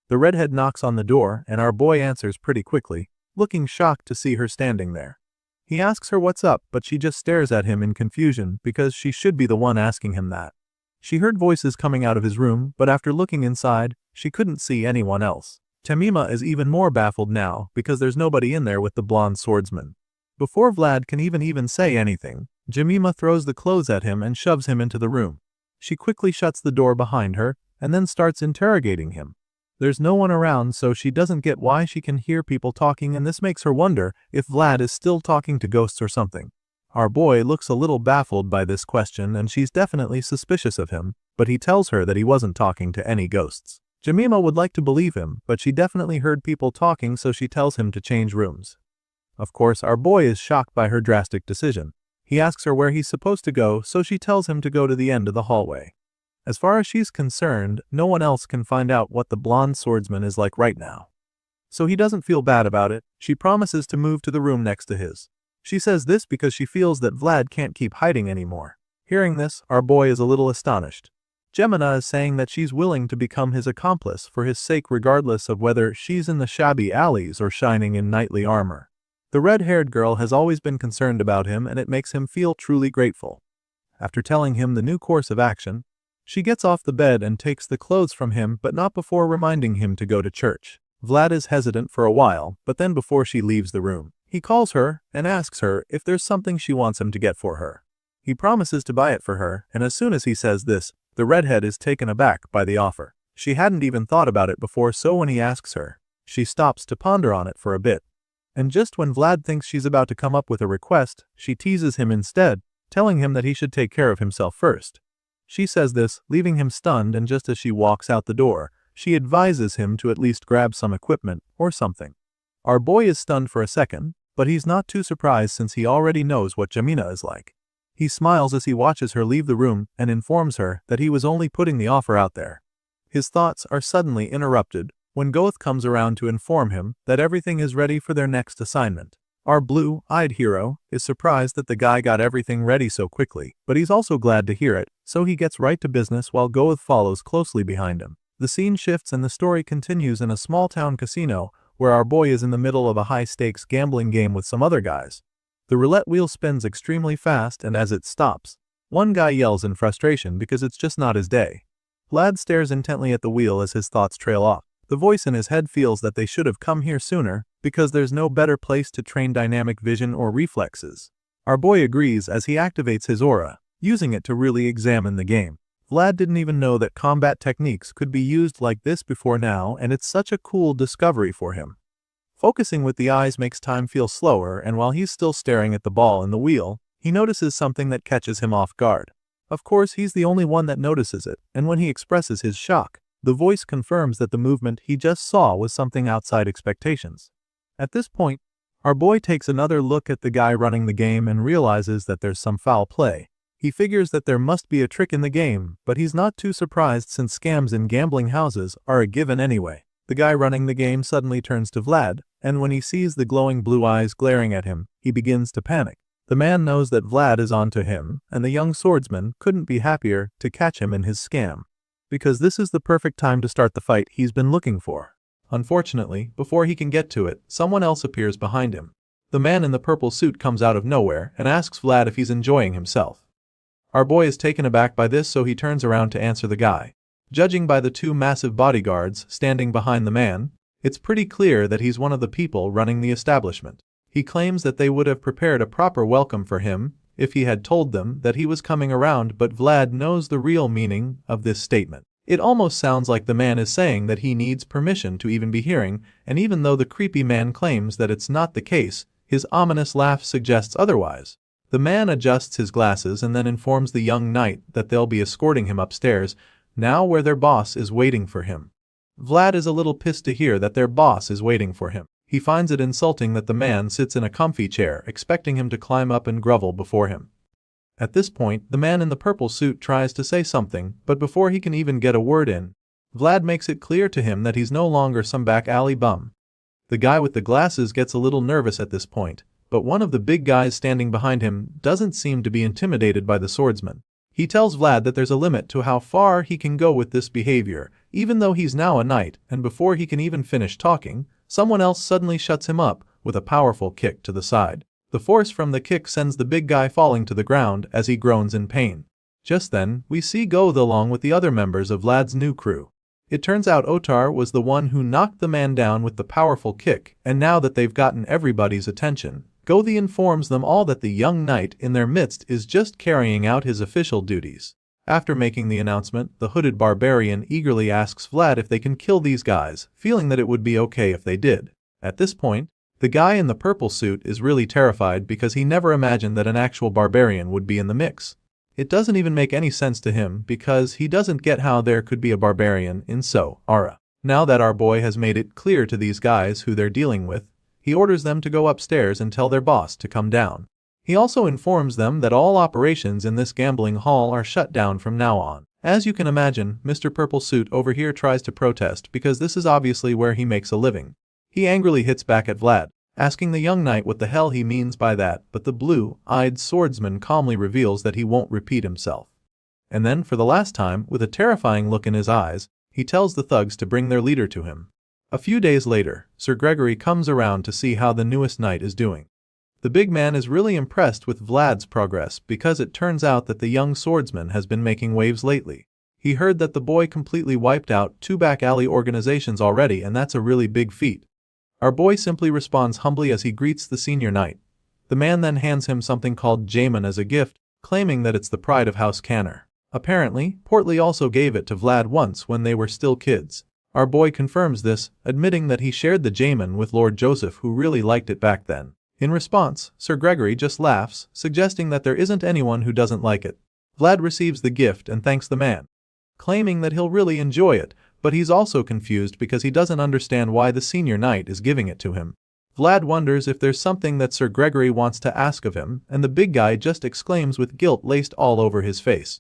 A: The redhead knocks on the door and our boy answers pretty quickly, looking shocked to see her standing there. He asks her what's up, but she just stares at him in confusion because she should be the one asking him that. She heard voices coming out of his room, but after looking inside, she couldn't see anyone else. Jemima is even more baffled now because there's nobody in there with the blonde swordsman. Before Vlad can even say anything, Jemima throws the clothes at him and shoves him into the room. She quickly shuts the door behind her and then starts interrogating him. There's no one around, so she doesn't get why she can hear people talking, and this makes her wonder if Vlad is still talking to ghosts or something. Our boy looks a little baffled by this question and she's definitely suspicious of him, but he tells her that he wasn't talking to any ghosts. Jemima would like to believe him, but she definitely heard people talking, so she tells him to change rooms. Of course, our boy is shocked by her drastic decision. He asks her where he's supposed to go, so she tells him to go to the end of the hallway. As far as she's concerned, no one else can find out what the blonde swordsman is like right now. So he doesn't feel bad about it. She promises to move to the room next to his. She says this because she feels that Vlad can't keep hiding anymore. Hearing this, our boy is a little astonished. Gemina is saying that she's willing to become his accomplice for his sake regardless of whether she's in the shabby alleys or shining in knightly armor. The red-haired girl has always been concerned about him, and it makes him feel truly grateful. After telling him the new course of action, she gets off the bed and takes the clothes from him, but not before reminding him to go to church. Vlad is hesitant for a while, but then before she leaves the room, he calls her and asks her if there's something she wants him to get for her. He promises to buy it for her, and as soon as he says this, the redhead is taken aback by the offer. She hadn't even thought about it before, so when he asks her, she stops to ponder on it for a bit. And just when Vlad thinks she's about to come up with a request, she teases him instead, telling him that he should take care of himself first. She says this, leaving him stunned, and just as she walks out the door, she advises him to at least grab some equipment or something. Our boy is stunned for a second, but he's not too surprised since he already knows what Jamina is like. He smiles as he watches her leave the room and informs her that he was only putting the offer out there. His thoughts are suddenly interrupted when Goth comes around to inform him that everything is ready for their next assignment. Our blue-eyed hero is surprised that the guy got everything ready so quickly, but he's also glad to hear it, so he gets right to business while Goth follows closely behind him. The scene shifts and the story continues in a small-town casino where our boy is in the middle of a high-stakes gambling game with some other guys. The roulette wheel spins extremely fast, and as it stops, one guy yells in frustration because it's just not his day. Vlad stares intently at the wheel as his thoughts trail off. The voice in his head feels that they should have come here sooner because there's no better place to train dynamic vision or reflexes. Our boy agrees as he activates his aura, using it to really examine the game. Vlad didn't even know that combat techniques could be used like this before now, and it's such a cool discovery for him. Focusing with the eyes makes time feel slower, and while he's still staring at the ball in the wheel, he notices something that catches him off guard. Of course, he's the only one that notices it, and when he expresses his shock, the voice confirms that the movement he just saw was something outside expectations. At this point, our boy takes another look at the guy running the game and realizes that there's some foul play. He figures that there must be a trick in the game, but he's not too surprised since scams in gambling houses are a given anyway. The guy running the game suddenly turns to Vlad, and when he sees the glowing blue eyes glaring at him, he begins to panic. The man knows that Vlad is onto him, and the young swordsman couldn't be happier to catch him in his scam, because this is the perfect time to start the fight he's been looking for. Unfortunately, before he can get to it, someone else appears behind him. The man in the purple suit comes out of nowhere and asks Vlad if he's enjoying himself. Our boy is taken aback by this, so he turns around to answer the guy. Judging by the two massive bodyguards standing behind the man, it's pretty clear that he's one of the people running the establishment. He claims that they would have prepared a proper welcome for him if he had told them that he was coming around, but Vlad knows the real meaning of this statement. It almost sounds like the man is saying that he needs permission to even be hearing, and even though the creepy man claims that it's not the case, his ominous laugh suggests otherwise. The man adjusts his glasses and then informs the young knight that they'll be escorting him upstairs, now where their boss is waiting for him. Vlad is a little pissed to hear that their boss is waiting for him. He finds it insulting that the man sits in a comfy chair expecting him to climb up and grovel before him. At this point, the man in the purple suit tries to say something, but before he can even get a word in, Vlad makes it clear to him that he's no longer some back alley bum. The guy with the glasses gets a little nervous at this point, but one of the big guys standing behind him doesn't seem to be intimidated by the swordsman. He tells Vlad that there's a limit to how far he can go with this behavior, even though he's now a knight, and before he can even finish talking, someone else suddenly shuts him up with a powerful kick to the side. The force from the kick sends the big guy falling to the ground as he groans in pain. Just then, we see Goth along with the other members of Vlad's new crew. It turns out Otar was the one who knocked the man down with the powerful kick, and now that they've gotten everybody's attention, Goth informs them all that the young knight in their midst is just carrying out his official duties. After making the announcement, the hooded barbarian eagerly asks Vlad if they can kill these guys, feeling that it would be okay if they did. At this point, the guy in the purple suit is really terrified because he never imagined that an actual barbarian would be in the mix. It doesn't even make any sense to him because he doesn't get how there could be a barbarian in Ara. Now that our boy has made it clear to these guys who they're dealing with, he orders them to go upstairs and tell their boss to come down. He also informs them that all operations in this gambling hall are shut down from now on. As you can imagine, Mr. Purple Suit over here tries to protest because this is obviously where he makes a living. He angrily hits back at Vlad, asking the young knight what the hell he means by that, but the blue-eyed swordsman calmly reveals that he won't repeat himself. And then, for the last time, with a terrifying look in his eyes, he tells the thugs to bring their leader to him. A few days later, Sir Gregory comes around to see how the newest knight is doing. The big man is really impressed with Vlad's progress because it turns out that the young swordsman has been making waves lately. He heard that the boy completely wiped out 2 back alley organizations already, and that's a really big feat. Our boy simply responds humbly as he greets the senior knight. The man then hands him something called Jamin as a gift, claiming that it's the pride of House Canner. Apparently, Portly also gave it to Vlad once when they were still kids. Our boy confirms this, admitting that he shared the Jamin with Lord Joseph, who really liked it back then. In response, Sir Gregory just laughs, suggesting that there isn't anyone who doesn't like it. Vlad receives the gift and thanks the man, claiming that he'll really enjoy it, but he's also confused because he doesn't understand why the senior knight is giving it to him. Vlad wonders if there's something that Sir Gregory wants to ask of him, and the big guy just exclaims with guilt laced all over his face.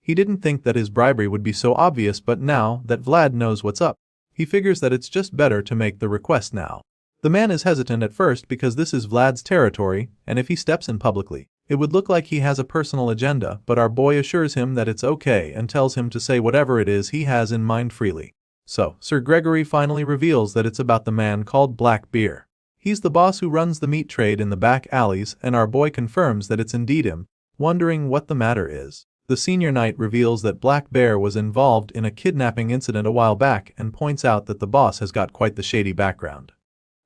A: He didn't think that his bribery would be so obvious, but now that Vlad knows what's up, he figures that it's just better to make the request now. The man is hesitant at first because this is Vlad's territory, and if he steps in publicly, it would look like he has a personal agenda, but our boy assures him that it's okay and tells him to say whatever it is he has in mind freely. So, Sir Gregory finally reveals that it's about the man called Black Bear. He's the boss who runs the meat trade in the back alleys, and our boy confirms that it's indeed him, wondering what the matter is. The senior knight reveals that Black Bear was involved in a kidnapping incident a while back and points out that the boss has got quite the shady background.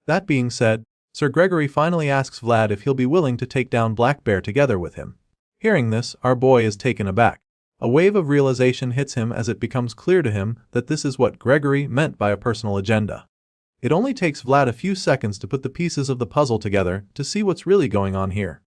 A: That being said, Sir Gregory finally asks Vlad if he'll be willing to take down Black Bear together with him. Hearing this, our boy is taken aback. A wave of realization hits him as it becomes clear to him that this is what Gregory meant by a personal agenda. It only takes Vlad a few seconds to put the pieces of the puzzle together to see what's really going on here.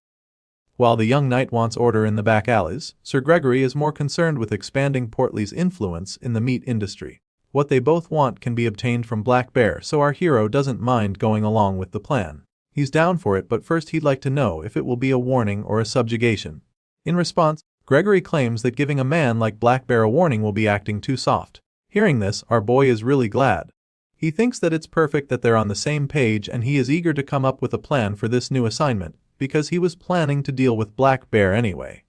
A: While the young knight wants order in the back alleys, Sir Gregory is more concerned with expanding Portly's influence in the meat industry. What they both want can be obtained from Black Bear, so our hero doesn't mind going along with the plan. He's down for it, but first he'd like to know if it will be a warning or a subjugation. In response, Gregory claims that giving a man like Black Bear a warning will be acting too soft. Hearing this, our boy is really glad. He thinks that it's perfect that they're on the same page, and he is eager to come up with a plan for this new assignment, because he was planning to deal with Black Bear anyway.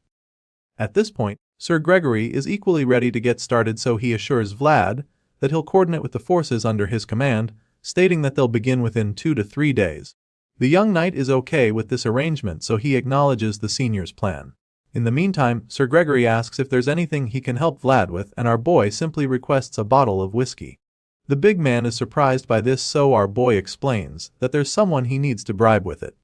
A: At this point, Sir Gregory is equally ready to get started, so he assures Vlad that he'll coordinate with the forces under his command, stating that they'll begin within 2 to 3 days. The young knight is okay with this arrangement, so he acknowledges the senior's plan. In the meantime, Sir Gregory asks if there's anything he can help Vlad with, and our boy simply requests a bottle of whiskey. The big man is surprised by this, so our boy explains that there's someone he needs to bribe with it.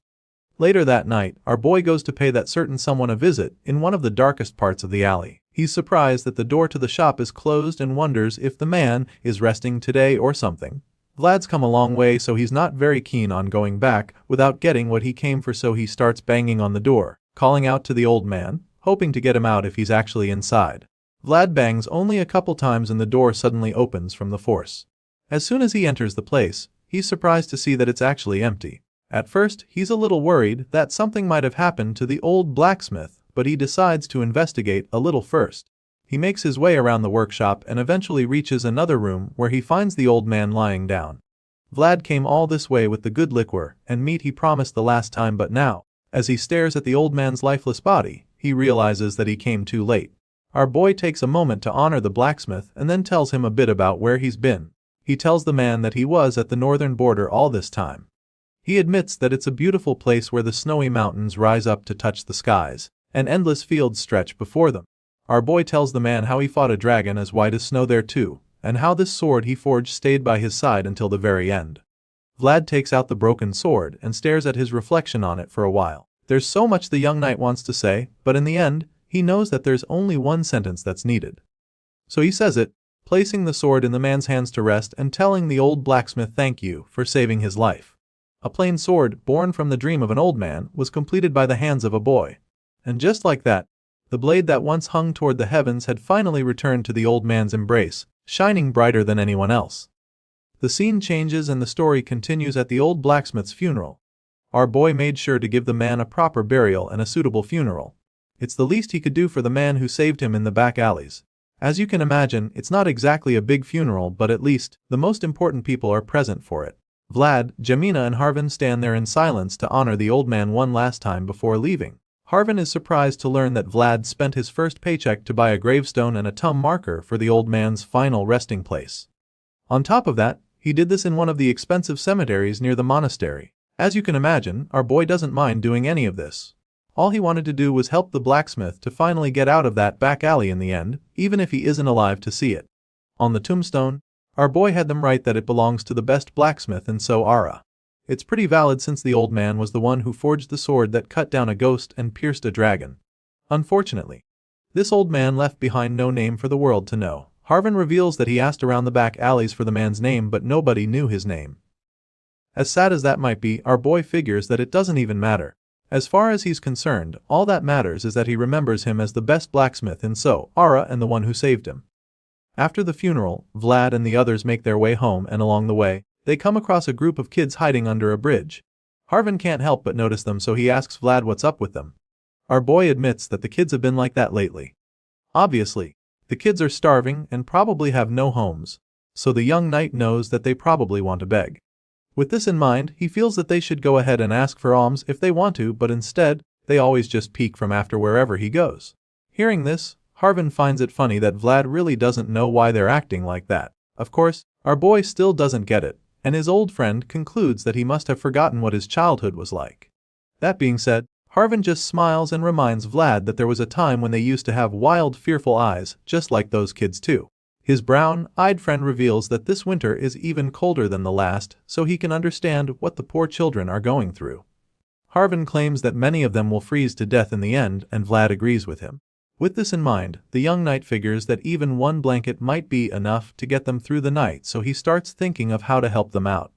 A: Later that night, our boy goes to pay that certain someone a visit in one of the darkest parts of the alley. He's surprised that the door to the shop is closed and wonders if the man is resting today or something. Vlad's come a long way, so he's not very keen on going back without getting what he came for, so he starts banging on the door, calling out to the old man, hoping to get him out if he's actually inside. Vlad bangs only a couple times and the door suddenly opens from the force. As soon as he enters the place, he's surprised to see that it's actually empty. At first, he's a little worried that something might have happened to the old blacksmith, but he decides to investigate a little first. He makes his way around the workshop and eventually reaches another room where he finds the old man lying down. Vlad came all this way with the good liquor and meat he promised the last time, but now, as he stares at the old man's lifeless body, he realizes that he came too late. Our boy takes a moment to honor the blacksmith and then tells him a bit about where he's been. He tells the man that he was at the northern border all this time. He admits that it's a beautiful place where the snowy mountains rise up to touch the skies, and endless fields stretch before them. Our boy tells the man how he fought a dragon as white as snow there too, and how this sword he forged stayed by his side until the very end. Vlad takes out the broken sword and stares at his reflection on it for a while. There's so much the young knight wants to say, but in the end, he knows that there's only one sentence that's needed. So he says it, placing the sword in the man's hands to rest and telling the old blacksmith thank you for saving his life. A plain sword, born from the dream of an old man, was completed by the hands of a boy. And just like that, the blade that once hung toward the heavens had finally returned to the old man's embrace, shining brighter than anyone else. The scene changes and the story continues at the old blacksmith's funeral. Our boy made sure to give the man a proper burial and a suitable funeral. It's the least he could do for the man who saved him in the back alleys. As you can imagine, it's not exactly a big funeral, but at least, the most important people are present for it. Vlad, Jamina and Harvin stand there in silence to honor the old man one last time before leaving. Harvin is surprised to learn that Vlad spent his first paycheck to buy a gravestone and a tomb marker for the old man's final resting place. On top of that, he did this in one of the expensive cemeteries near the monastery. As you can imagine, our boy doesn't mind doing any of this. All he wanted to do was help the blacksmith to finally get out of that back alley in the end, even if he isn't alive to see it. On the tombstone, our boy had them write that it belongs to the best blacksmith in Soara. It's pretty valid since the old man was the one who forged the sword that cut down a ghost and pierced a dragon. Unfortunately, this old man left behind no name for the world to know. Harvin reveals that he asked around the back alleys for the man's name, but nobody knew his name. As sad as that might be, our boy figures that it doesn't even matter. As far as he's concerned, all that matters is that he remembers him as the best blacksmith in Soara and the one who saved him. After the funeral, Vlad and the others make their way home, and along the way, they come across a group of kids hiding under a bridge. Harvin can't help but notice them, so he asks Vlad what's up with them. Our boy admits that the kids have been like that lately. Obviously, the kids are starving and probably have no homes, so the young knight knows that they probably want to beg. With this in mind, he feels that they should go ahead and ask for alms if they want to, but instead, they always just peek from after wherever he goes. Hearing this, Harvin finds it funny that Vlad really doesn't know why they're acting like that. Of course, our boy still doesn't get it, and his old friend concludes that he must have forgotten what his childhood was like. That being said, Harvin just smiles and reminds Vlad that there was a time when they used to have wild, fearful eyes, just like those kids too. His brown-eyed friend reveals that this winter is even colder than the last, so he can understand what the poor children are going through. Harvin claims that many of them will freeze to death in the end, and Vlad agrees with him. With this in mind, the young knight figures that even one blanket might be enough to get them through the night, so he starts thinking of how to help them out.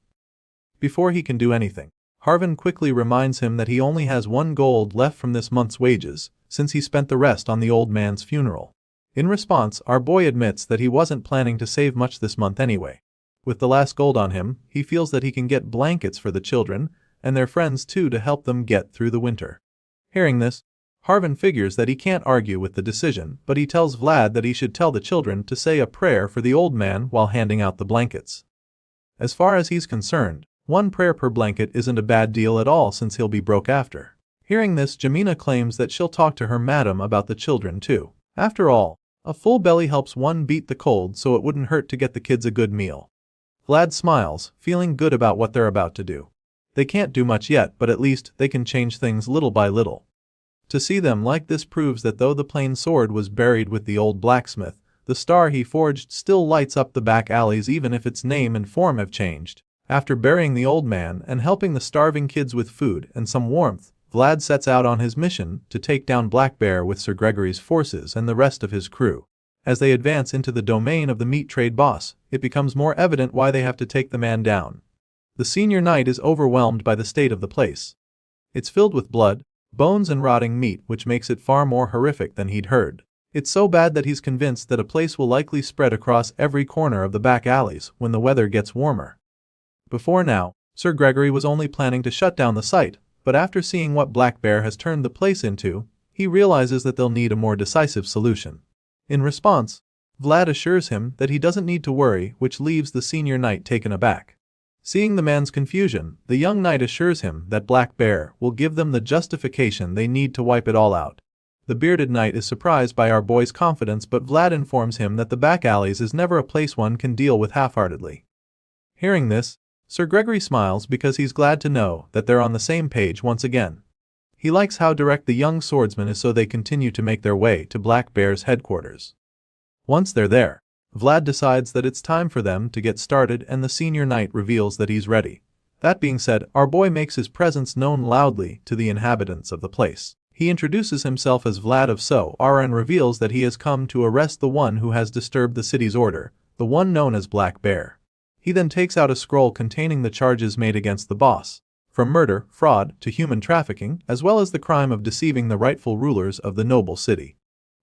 A: Before he can do anything, Harvin quickly reminds him that he only has 1 gold left from this month's wages, since he spent the rest on the old man's funeral. In response, our boy admits that he wasn't planning to save much this month anyway. With the last gold on him, he feels that he can get blankets for the children, and their friends too, to help them get through the winter. Hearing this, Harvin figures that he can't argue with the decision, but he tells Vlad that he should tell the children to say a prayer for the old man while handing out the blankets. As far as he's concerned, 1 prayer per blanket isn't a bad deal at all, since he'll be broke after. Hearing this, Jamina claims that she'll talk to her madam about the children too. After all, a full belly helps one beat the cold, so it wouldn't hurt to get the kids a good meal. Vlad smiles, feeling good about what they're about to do. They can't do much yet, but at least they can change things little by little. To see them like this proves that though the plain sword was buried with the old blacksmith, the star he forged still lights up the back alleys even if its name and form have changed. After burying the old man and helping the starving kids with food and some warmth, Vlad sets out on his mission to take down Black Bear with Sir Gregory's forces and the rest of his crew. As they advance into the domain of the meat trade boss, it becomes more evident why they have to take the man down. The senior knight is overwhelmed by the state of the place. It's filled with blood, bones and rotting meat, which makes it far more horrific than he'd heard. It's so bad that he's convinced that a place will likely spread across every corner of the back alleys when the weather gets warmer. Before now, Sir Gregory was only planning to shut down the site, but after seeing what Black Bear has turned the place into, he realizes that they'll need a more decisive solution. In response, Vlad assures him that he doesn't need to worry, which leaves the senior knight taken aback. Seeing the man's confusion, the young knight assures him that Black Bear will give them the justification they need to wipe it all out. The bearded knight is surprised by our boy's confidence, but Vlad informs him that the back alleys is never a place one can deal with half-heartedly. Hearing this, Sir Gregory smiles because he's glad to know that they're on the same page once again. He likes how direct the young swordsman is, so they continue to make their way to Black Bear's headquarters. Once they're there, Vlad decides that it's time for them to get started, and the senior knight reveals that he's ready. That being said, our boy makes his presence known loudly to the inhabitants of the place. He introduces himself as Vlad of Sora and reveals that he has come to arrest the one who has disturbed the city's order, the one known as Black Bear. He then takes out a scroll containing the charges made against the boss, from murder, fraud, to human trafficking, as well as the crime of deceiving the rightful rulers of the noble city.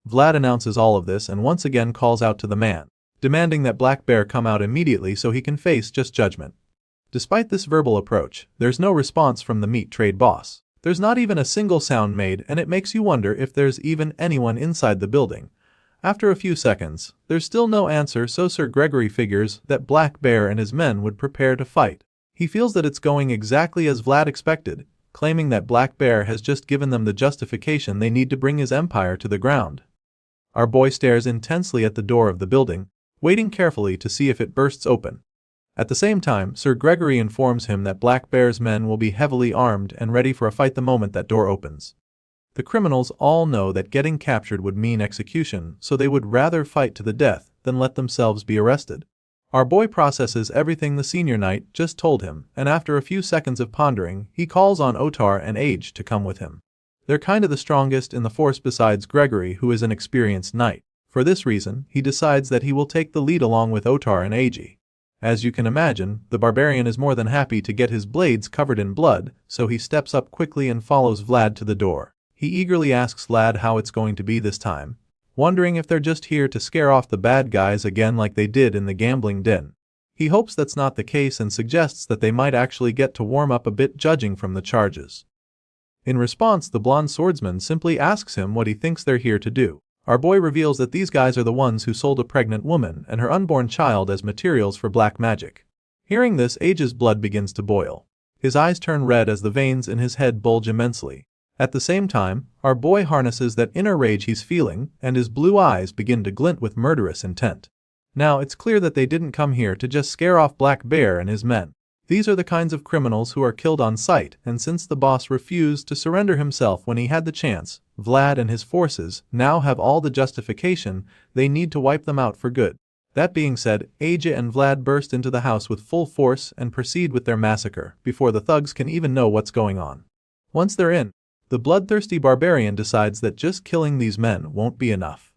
A: Vlad announces all of this and once again calls out to the man, demanding that Black Bear come out immediately so he can face just judgment. Despite this verbal approach, there's no response from the meat trade boss. There's not even a single sound made, and it makes you wonder if there's even anyone inside the building. After a few seconds, there's still no answer, so Sir Gregory figures that Black Bear and his men would prepare to fight. He feels that it's going exactly as Vlad expected, claiming that Black Bear has just given them the justification they need to bring his empire to the ground. Our boy stares intensely at the door of the building, waiting carefully to see if it bursts open. At the same time, Sir Gregory informs him that Black Bear's men will be heavily armed and ready for a fight the moment that door opens. The criminals all know that getting captured would mean execution, so they would rather fight to the death than let themselves be arrested. Our boy processes everything the senior knight just told him, and after a few seconds of pondering, he calls on Otar and Age to come with him. They're kinda the strongest in the force besides Gregory, who is an experienced knight. For this reason, he decides that he will take the lead along with Otar and Age. As you can imagine, the barbarian is more than happy to get his blades covered in blood, so he steps up quickly and follows Vlad to the door. He eagerly asks Vlad how it's going to be this time, wondering if they're just here to scare off the bad guys again like they did in the gambling den. He hopes that's not the case and suggests that they might actually get to warm up a bit judging from the charges. In response, the blonde swordsman simply asks him what he thinks they're here to do. Our boy reveals that these guys are the ones who sold a pregnant woman and her unborn child as materials for black magic. Hearing this, Age's blood begins to boil. His eyes turn red as the veins in his head bulge immensely. At the same time, our boy harnesses that inner rage he's feeling, and his blue eyes begin to glint with murderous intent. Now, it's clear that they didn't come here to just scare off Black Bear and his men. These are the kinds of criminals who are killed on sight, and since the boss refused to surrender himself when he had the chance, Vlad and his forces now have all the justification they need to wipe them out for good. That being said, Aja and Vlad burst into the house with full force and proceed with their massacre before the thugs can even know what's going on. Once they're in, the bloodthirsty barbarian decides that just killing these men won't be enough.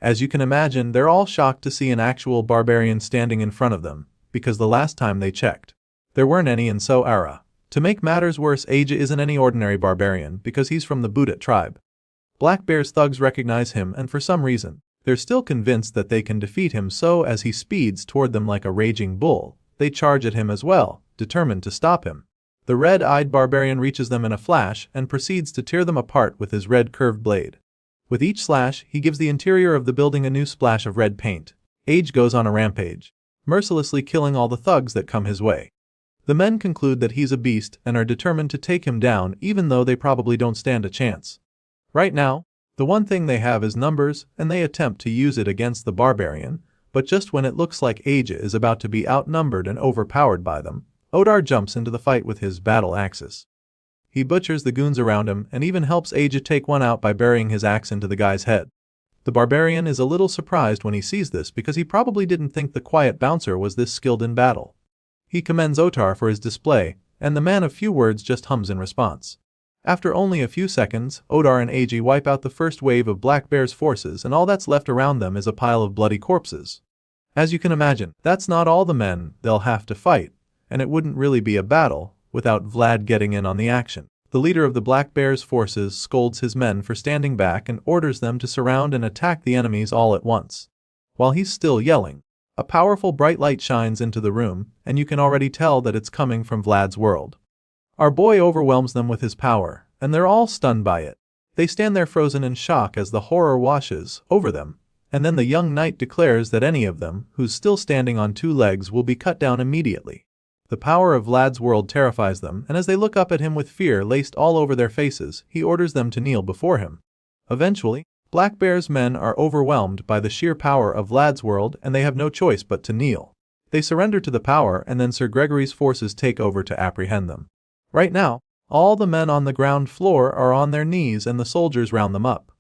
A: As you can imagine, they're all shocked to see an actual barbarian standing in front of them, because the last time they checked, there weren't any in Sora. To make matters worse, Aja isn't any ordinary barbarian because he's from the Buddha tribe. Black Bear's thugs recognize him, and for some reason, they're still convinced that they can defeat him, so as he speeds toward them like a raging bull, they charge at him as well, determined to stop him. The red-eyed barbarian reaches them in a flash and proceeds to tear them apart with his red curved blade. With each slash, he gives the interior of the building a new splash of red paint. Age goes on a rampage, mercilessly killing all the thugs that come his way. The men conclude that he's a beast and are determined to take him down, even though they probably don't stand a chance. Right now, the one thing they have is numbers, and they attempt to use it against the barbarian, but just when it looks like Aja is about to be outnumbered and overpowered by them, Otar jumps into the fight with his battle axes. He butchers the goons around him and even helps Aja take one out by burying his axe into the guy's head. The barbarian is a little surprised when he sees this because he probably didn't think the quiet bouncer was this skilled in battle. He commends Otar for his display, and the man of few words just hums in response. After only a few seconds, Otar and Ag wipe out the first wave of Black Bear's forces, and all that's left around them is a pile of bloody corpses. As you can imagine, that's not all the men they'll have to fight, and it wouldn't really be a battle without Vlad getting in on the action. The leader of the Black Bear's forces scolds his men for standing back and orders them to surround and attack the enemies all at once. While he's still yelling, a powerful bright light shines into the room, and you can already tell that it's coming from Vlad's world. Our boy overwhelms them with his power, and they're all stunned by it. They stand there frozen in shock as the horror washes over them, and then the young knight declares that any of them who's still standing on two legs will be cut down immediately. The power of Vlad's world terrifies them, and as they look up at him with fear laced all over their faces, he orders them to kneel before him. Eventually, Black Bear's men are overwhelmed by the sheer power of Vlad's world and they have no choice but to kneel. They surrender to the power and then Sir Gregory's forces take over to apprehend them. Right now, all the men on the ground floor are on their knees and the soldiers round them up.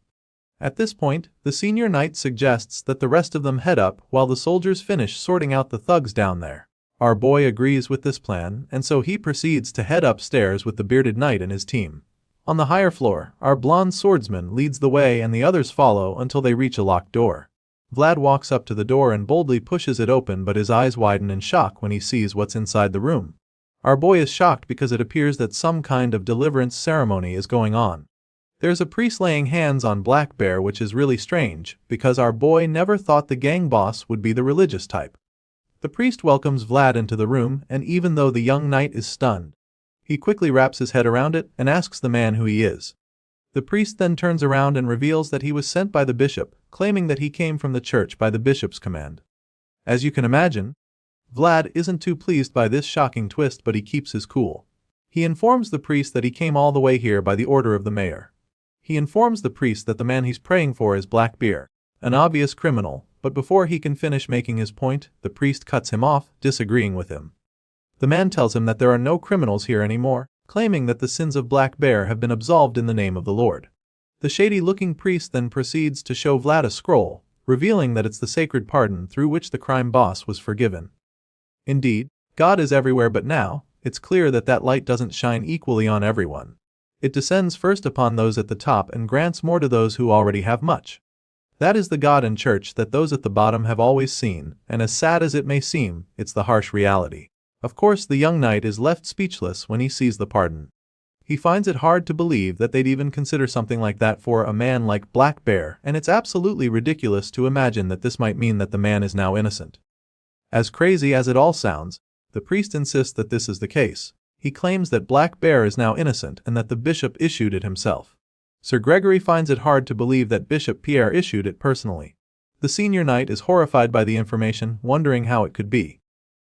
A: At this point, the senior knight suggests that the rest of them head up while the soldiers finish sorting out the thugs down there. Our boy agrees with this plan, and so he proceeds to head upstairs with the bearded knight and his team. On the higher floor, our blonde swordsman leads the way and the others follow until they reach a locked door. Vlad walks up to the door and boldly pushes it open, but his eyes widen in shock when he sees what's inside the room. Our boy is shocked because it appears that some kind of deliverance ceremony is going on. There's a priest laying hands on Black Bear, which is really strange because our boy never thought the gang boss would be the religious type. The priest welcomes Vlad into the room, and even though the young knight is stunned, he quickly wraps his head around it and asks the man who he is. The priest then turns around and reveals that he was sent by the bishop, claiming that he came from the church by the bishop's command. As you can imagine, Vlad isn't too pleased by this shocking twist, but he keeps his cool. He informs the priest that he came all the way here by the order of the mayor. He informs the priest that the man he's praying for is Black Bear, an obvious criminal, but before he can finish making his point, the priest cuts him off, disagreeing with him. The man tells him that there are no criminals here anymore, claiming that the sins of Black Bear have been absolved in the name of the Lord. The shady-looking priest then proceeds to show Vlad a scroll, revealing that it's the sacred pardon through which the crime boss was forgiven. Indeed, God is everywhere, but now, it's clear that that light doesn't shine equally on everyone. It descends first upon those at the top and grants more to those who already have much. That is the God and church that those at the bottom have always seen, and as sad as it may seem, it's the harsh reality. Of course, the young knight is left speechless when he sees the pardon. He finds it hard to believe that they'd even consider something like that for a man like Black Bear, and it's absolutely ridiculous to imagine that this might mean that the man is now innocent. As crazy as it all sounds, the priest insists that this is the case. He claims that Black Bear is now innocent and that the bishop issued it himself. Sir Gregory finds it hard to believe that Bishop Pierre issued it personally. The senior knight is horrified by the information, wondering how it could be.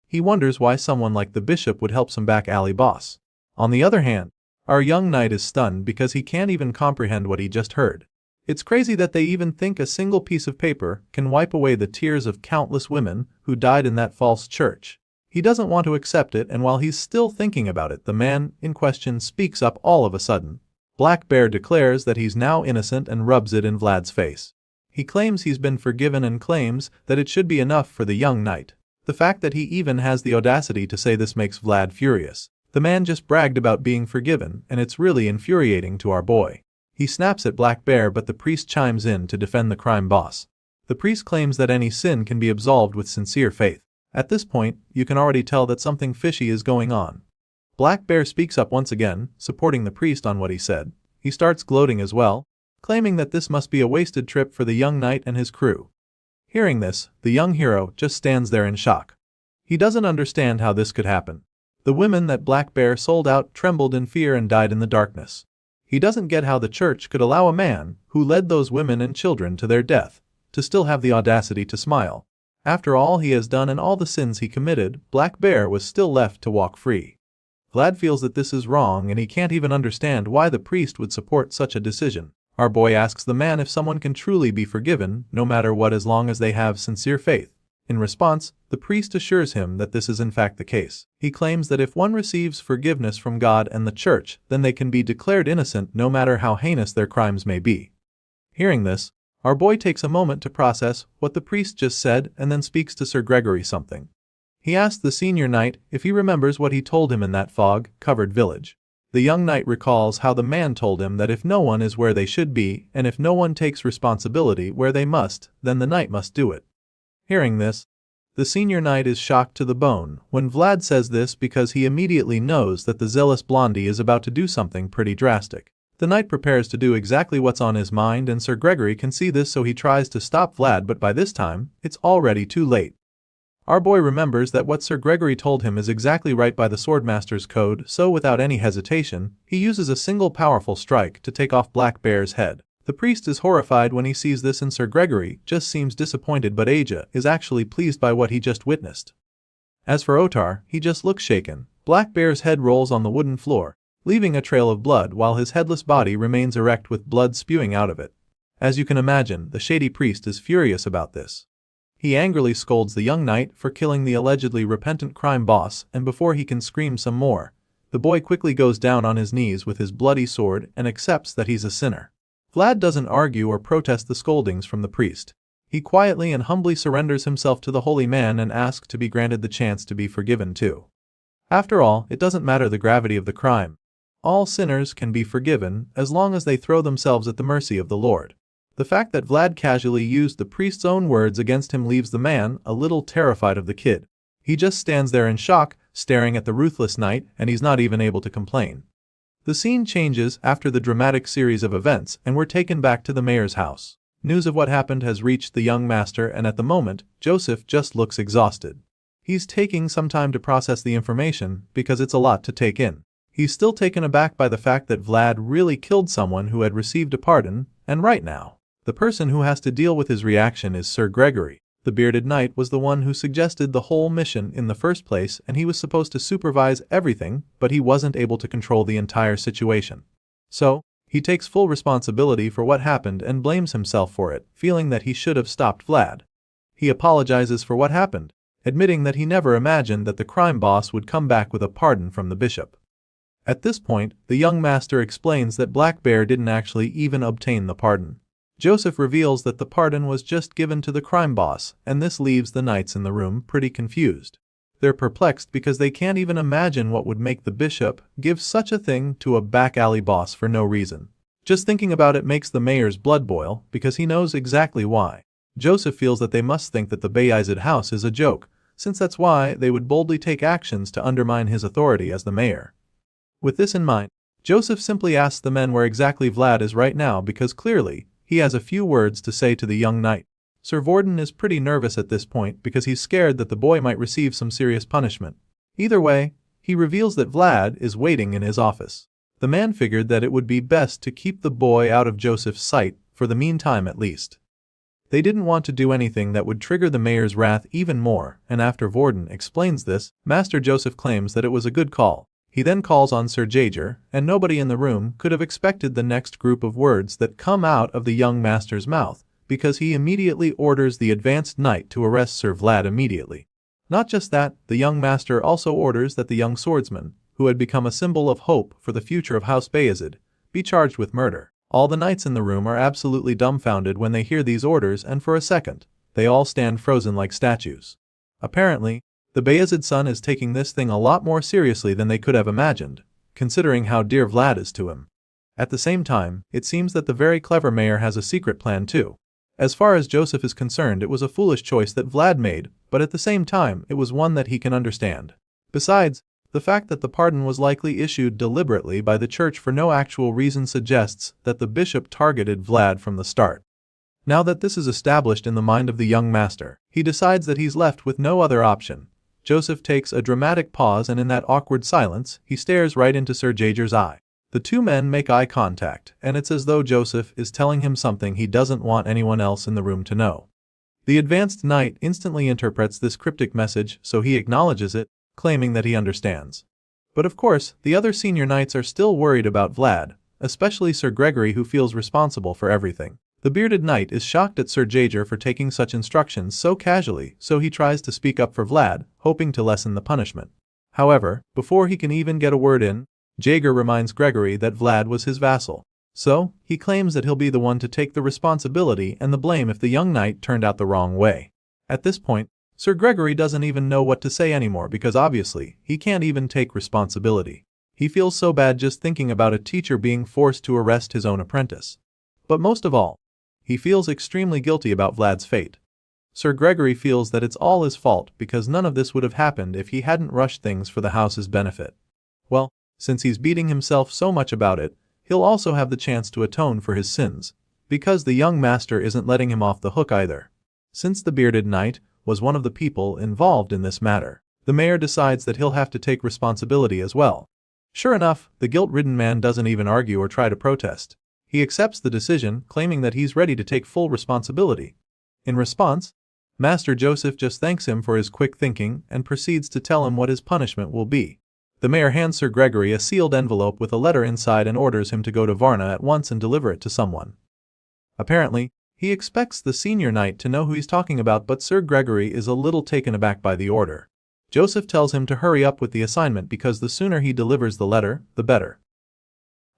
A: He wonders why someone like the bishop would help some back alley boss. On the other hand, our young knight is stunned because he can't even comprehend what he just heard. It's crazy that they even think a single piece of paper can wipe away the tears of countless women who died in that false church. He doesn't want to accept it, and while he's still thinking about it, the man in question speaks up all of a sudden. Black Bear declares that he's now innocent and rubs it in Vlad's face. He claims he's been forgiven and claims that it should be enough for the young knight. The fact that he even has the audacity to say this makes Vlad furious. The man just bragged about being forgiven, and it's really infuriating to our boy. He snaps at Black Bear, but the priest chimes in to defend the crime boss. The priest claims that any sin can be absolved with sincere faith. At this point, you can already tell that something fishy is going on. Black Bear speaks up once again, supporting the priest on what he said. He starts gloating as well, claiming that this must be a wasted trip for the young knight and his crew. Hearing this, the young hero just stands there in shock. He doesn't understand how this could happen. The women that Black Bear sold out trembled in fear and died in the darkness. He doesn't get how the church could allow a man who led those women and children to their death to still have the audacity to smile. After all he has done and all the sins he committed, Black Bear was still left to walk free. Vlad feels that this is wrong and he can't even understand why the priest would support such a decision. Our boy asks the man if someone can truly be forgiven, no matter what, as long as they have sincere faith. In response, the priest assures him that this is in fact the case. He claims that if one receives forgiveness from God and the church, then they can be declared innocent no matter how heinous their crimes may be. Hearing this, our boy takes a moment to process what the priest just said and then speaks to Sir Gregory something. He asks the senior knight if he remembers what he told him in that fog-covered village. The young knight recalls how the man told him that if no one is where they should be and if no one takes responsibility where they must, then the knight must do it. Hearing this, The senior knight is shocked to the bone when Vlad says this because he immediately knows that the zealous blondie is about to do something pretty drastic. The knight prepares to do exactly what's on his mind, and Sir Gregory can see this, so he tries to stop Vlad, but by this time, it's already too late. Our boy remembers that what Sir Gregory told him is exactly right by the Swordmaster's code, so without any hesitation, he uses a single powerful strike to take off Black Bear's head. The priest is horrified when he sees this, and Sir Gregory just seems disappointed, but Aja is actually pleased by what he just witnessed. As for Otar, he just looks shaken. Black Bear's head rolls on the wooden floor, leaving a trail of blood while his headless body remains erect with blood spewing out of it. As you can imagine, the shady priest is furious about this. He angrily scolds the young knight for killing the allegedly repentant crime boss, and before he can scream some more, the boy quickly goes down on his knees with his bloody sword and accepts that he's a sinner. Vlad doesn't argue or protest the scoldings from the priest. He quietly and humbly surrenders himself to the holy man and asks to be granted the chance to be forgiven too. After all, it doesn't matter the gravity of the crime. All sinners can be forgiven as long as they throw themselves at the mercy of the Lord. The fact that Vlad casually used the priest's own words against him leaves the man a little terrified of the kid. He just stands there in shock, staring at the ruthless knight, and he's not even able to complain. The scene changes after the dramatic series of events, and we're taken back to the mayor's house. News of what happened has reached the young master, and at the moment, Joseph just looks exhausted. He's taking some time to process the information because it's a lot to take in. He's still taken aback by the fact that Vlad really killed someone who had received a pardon, and right now, the person who has to deal with his reaction is Sir Gregory. The bearded knight was the one who suggested the whole mission in the first place, and he was supposed to supervise everything, but he wasn't able to control the entire situation. So, he takes full responsibility for what happened and blames himself for it, feeling that he should have stopped Vlad. He apologizes for what happened, admitting that he never imagined that the crime boss would come back with a pardon from the bishop. At this point, the young master explains that Black Bear didn't actually even obtain the pardon. Joseph reveals that the pardon was just given to the crime boss, and this leaves the knights in the room pretty confused. They're perplexed because they can't even imagine what would make the bishop give such a thing to a back alley boss for no reason. Just thinking about it makes the mayor's blood boil because he knows exactly why. Joseph feels that they must think that the Bayezid house is a joke, since that's why they would boldly take actions to undermine his authority as the mayor. With this in mind, Joseph simply asks the men where exactly Vlad is right now because clearly, he has a few words to say to the young knight. Sir Vorden is pretty nervous at this point because he's scared that the boy might receive some serious punishment. Either way, he reveals that Vlad is waiting in his office. The man figured that it would be best to keep the boy out of Joseph's sight, for the meantime at least. They didn't want to do anything that would trigger the mayor's wrath even more, and after Vorden explains this, Master Joseph claims that it was a good call. He then calls on Sir Jaeger, and nobody in the room could have expected the next group of words that come out of the young master's mouth, because he immediately orders the advanced knight to arrest Sir Vlad immediately. Not just that, the young master also orders that the young swordsman, who had become a symbol of hope for the future of House Bayezid, be charged with murder. All the knights in the room are absolutely dumbfounded when they hear these orders, and for a second, they all stand frozen like statues. Apparently, the Bayezid son is taking this thing a lot more seriously than they could have imagined, considering how dear Vlad is to him. At the same time, it seems that the very clever mayor has a secret plan too. As far as Joseph is concerned, it was a foolish choice that Vlad made, but at the same time, it was one that he can understand. Besides, the fact that the pardon was likely issued deliberately by the church for no actual reason suggests that the bishop targeted Vlad from the start. Now that this is established in the mind of the young master, he decides that he's left with no other option. Joseph takes a dramatic pause, and in that awkward silence, he stares right into Sir Jaeger's eye. The two men make eye contact, and it's as though Joseph is telling him something he doesn't want anyone else in the room to know. The advanced knight instantly interprets this cryptic message, so he acknowledges it, claiming that he understands. But of course, the other senior knights are still worried about Vlad, especially Sir Gregory, who feels responsible for everything. The bearded knight is shocked at Sir Jaeger for taking such instructions so casually, so he tries to speak up for Vlad, hoping to lessen the punishment. However, before he can even get a word in, Jaeger reminds Gregory that Vlad was his vassal. So, he claims that he'll be the one to take the responsibility and the blame if the young knight turned out the wrong way. At this point, Sir Gregory doesn't even know what to say anymore because obviously, he can't even take responsibility. He feels so bad just thinking about a teacher being forced to arrest his own apprentice. But most of all, he feels extremely guilty about Vlad's fate. Sir Gregory feels that it's all his fault because none of this would have happened if he hadn't rushed things for the house's benefit. Well, since he's beating himself so much about it, he'll also have the chance to atone for his sins, because the young master isn't letting him off the hook either. Since the bearded knight was one of the people involved in this matter, the mayor decides that he'll have to take responsibility as well. Sure enough, the guilt-ridden man doesn't even argue or try to protest. He accepts the decision, claiming that he's ready to take full responsibility. In response, Master Joseph just thanks him for his quick thinking and proceeds to tell him what his punishment will be. The mayor hands Sir Gregory a sealed envelope with a letter inside and orders him to go to Varna at once and deliver it to someone. Apparently, he expects the senior knight to know who he's talking about, but Sir Gregory is a little taken aback by the order. Joseph tells him to hurry up with the assignment because the sooner he delivers the letter, the better.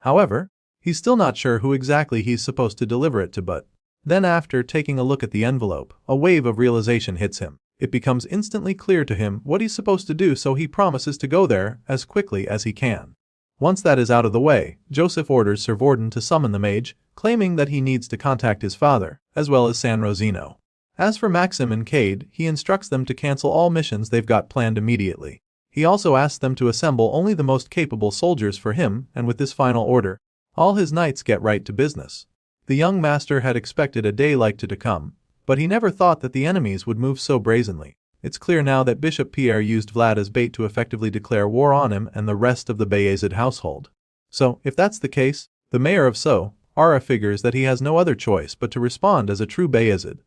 A: However, he's still not sure who exactly he's supposed to deliver it to, but then after taking a look at the envelope, a wave of realization hits him. It becomes instantly clear to him what he's supposed to do, so he promises to go there as quickly as he can. Once that is out of the way, Joseph orders Sir Vorden to summon the mage, claiming that he needs to contact his father, as well as San Rosino. As for Maxim and Cade, he instructs them to cancel all missions they've got planned immediately. He also asks them to assemble only the most capable soldiers for him, and with this final order, all his knights get right to business. The young master had expected a day like to come, but he never thought that the enemies would move so brazenly. It's clear now that Bishop Pierre used Vlad as bait to effectively declare war on him and the rest of the Bayezid household. So, if that's the case, the mayor of Ara figures that he has no other choice but to respond as a true Bayezid.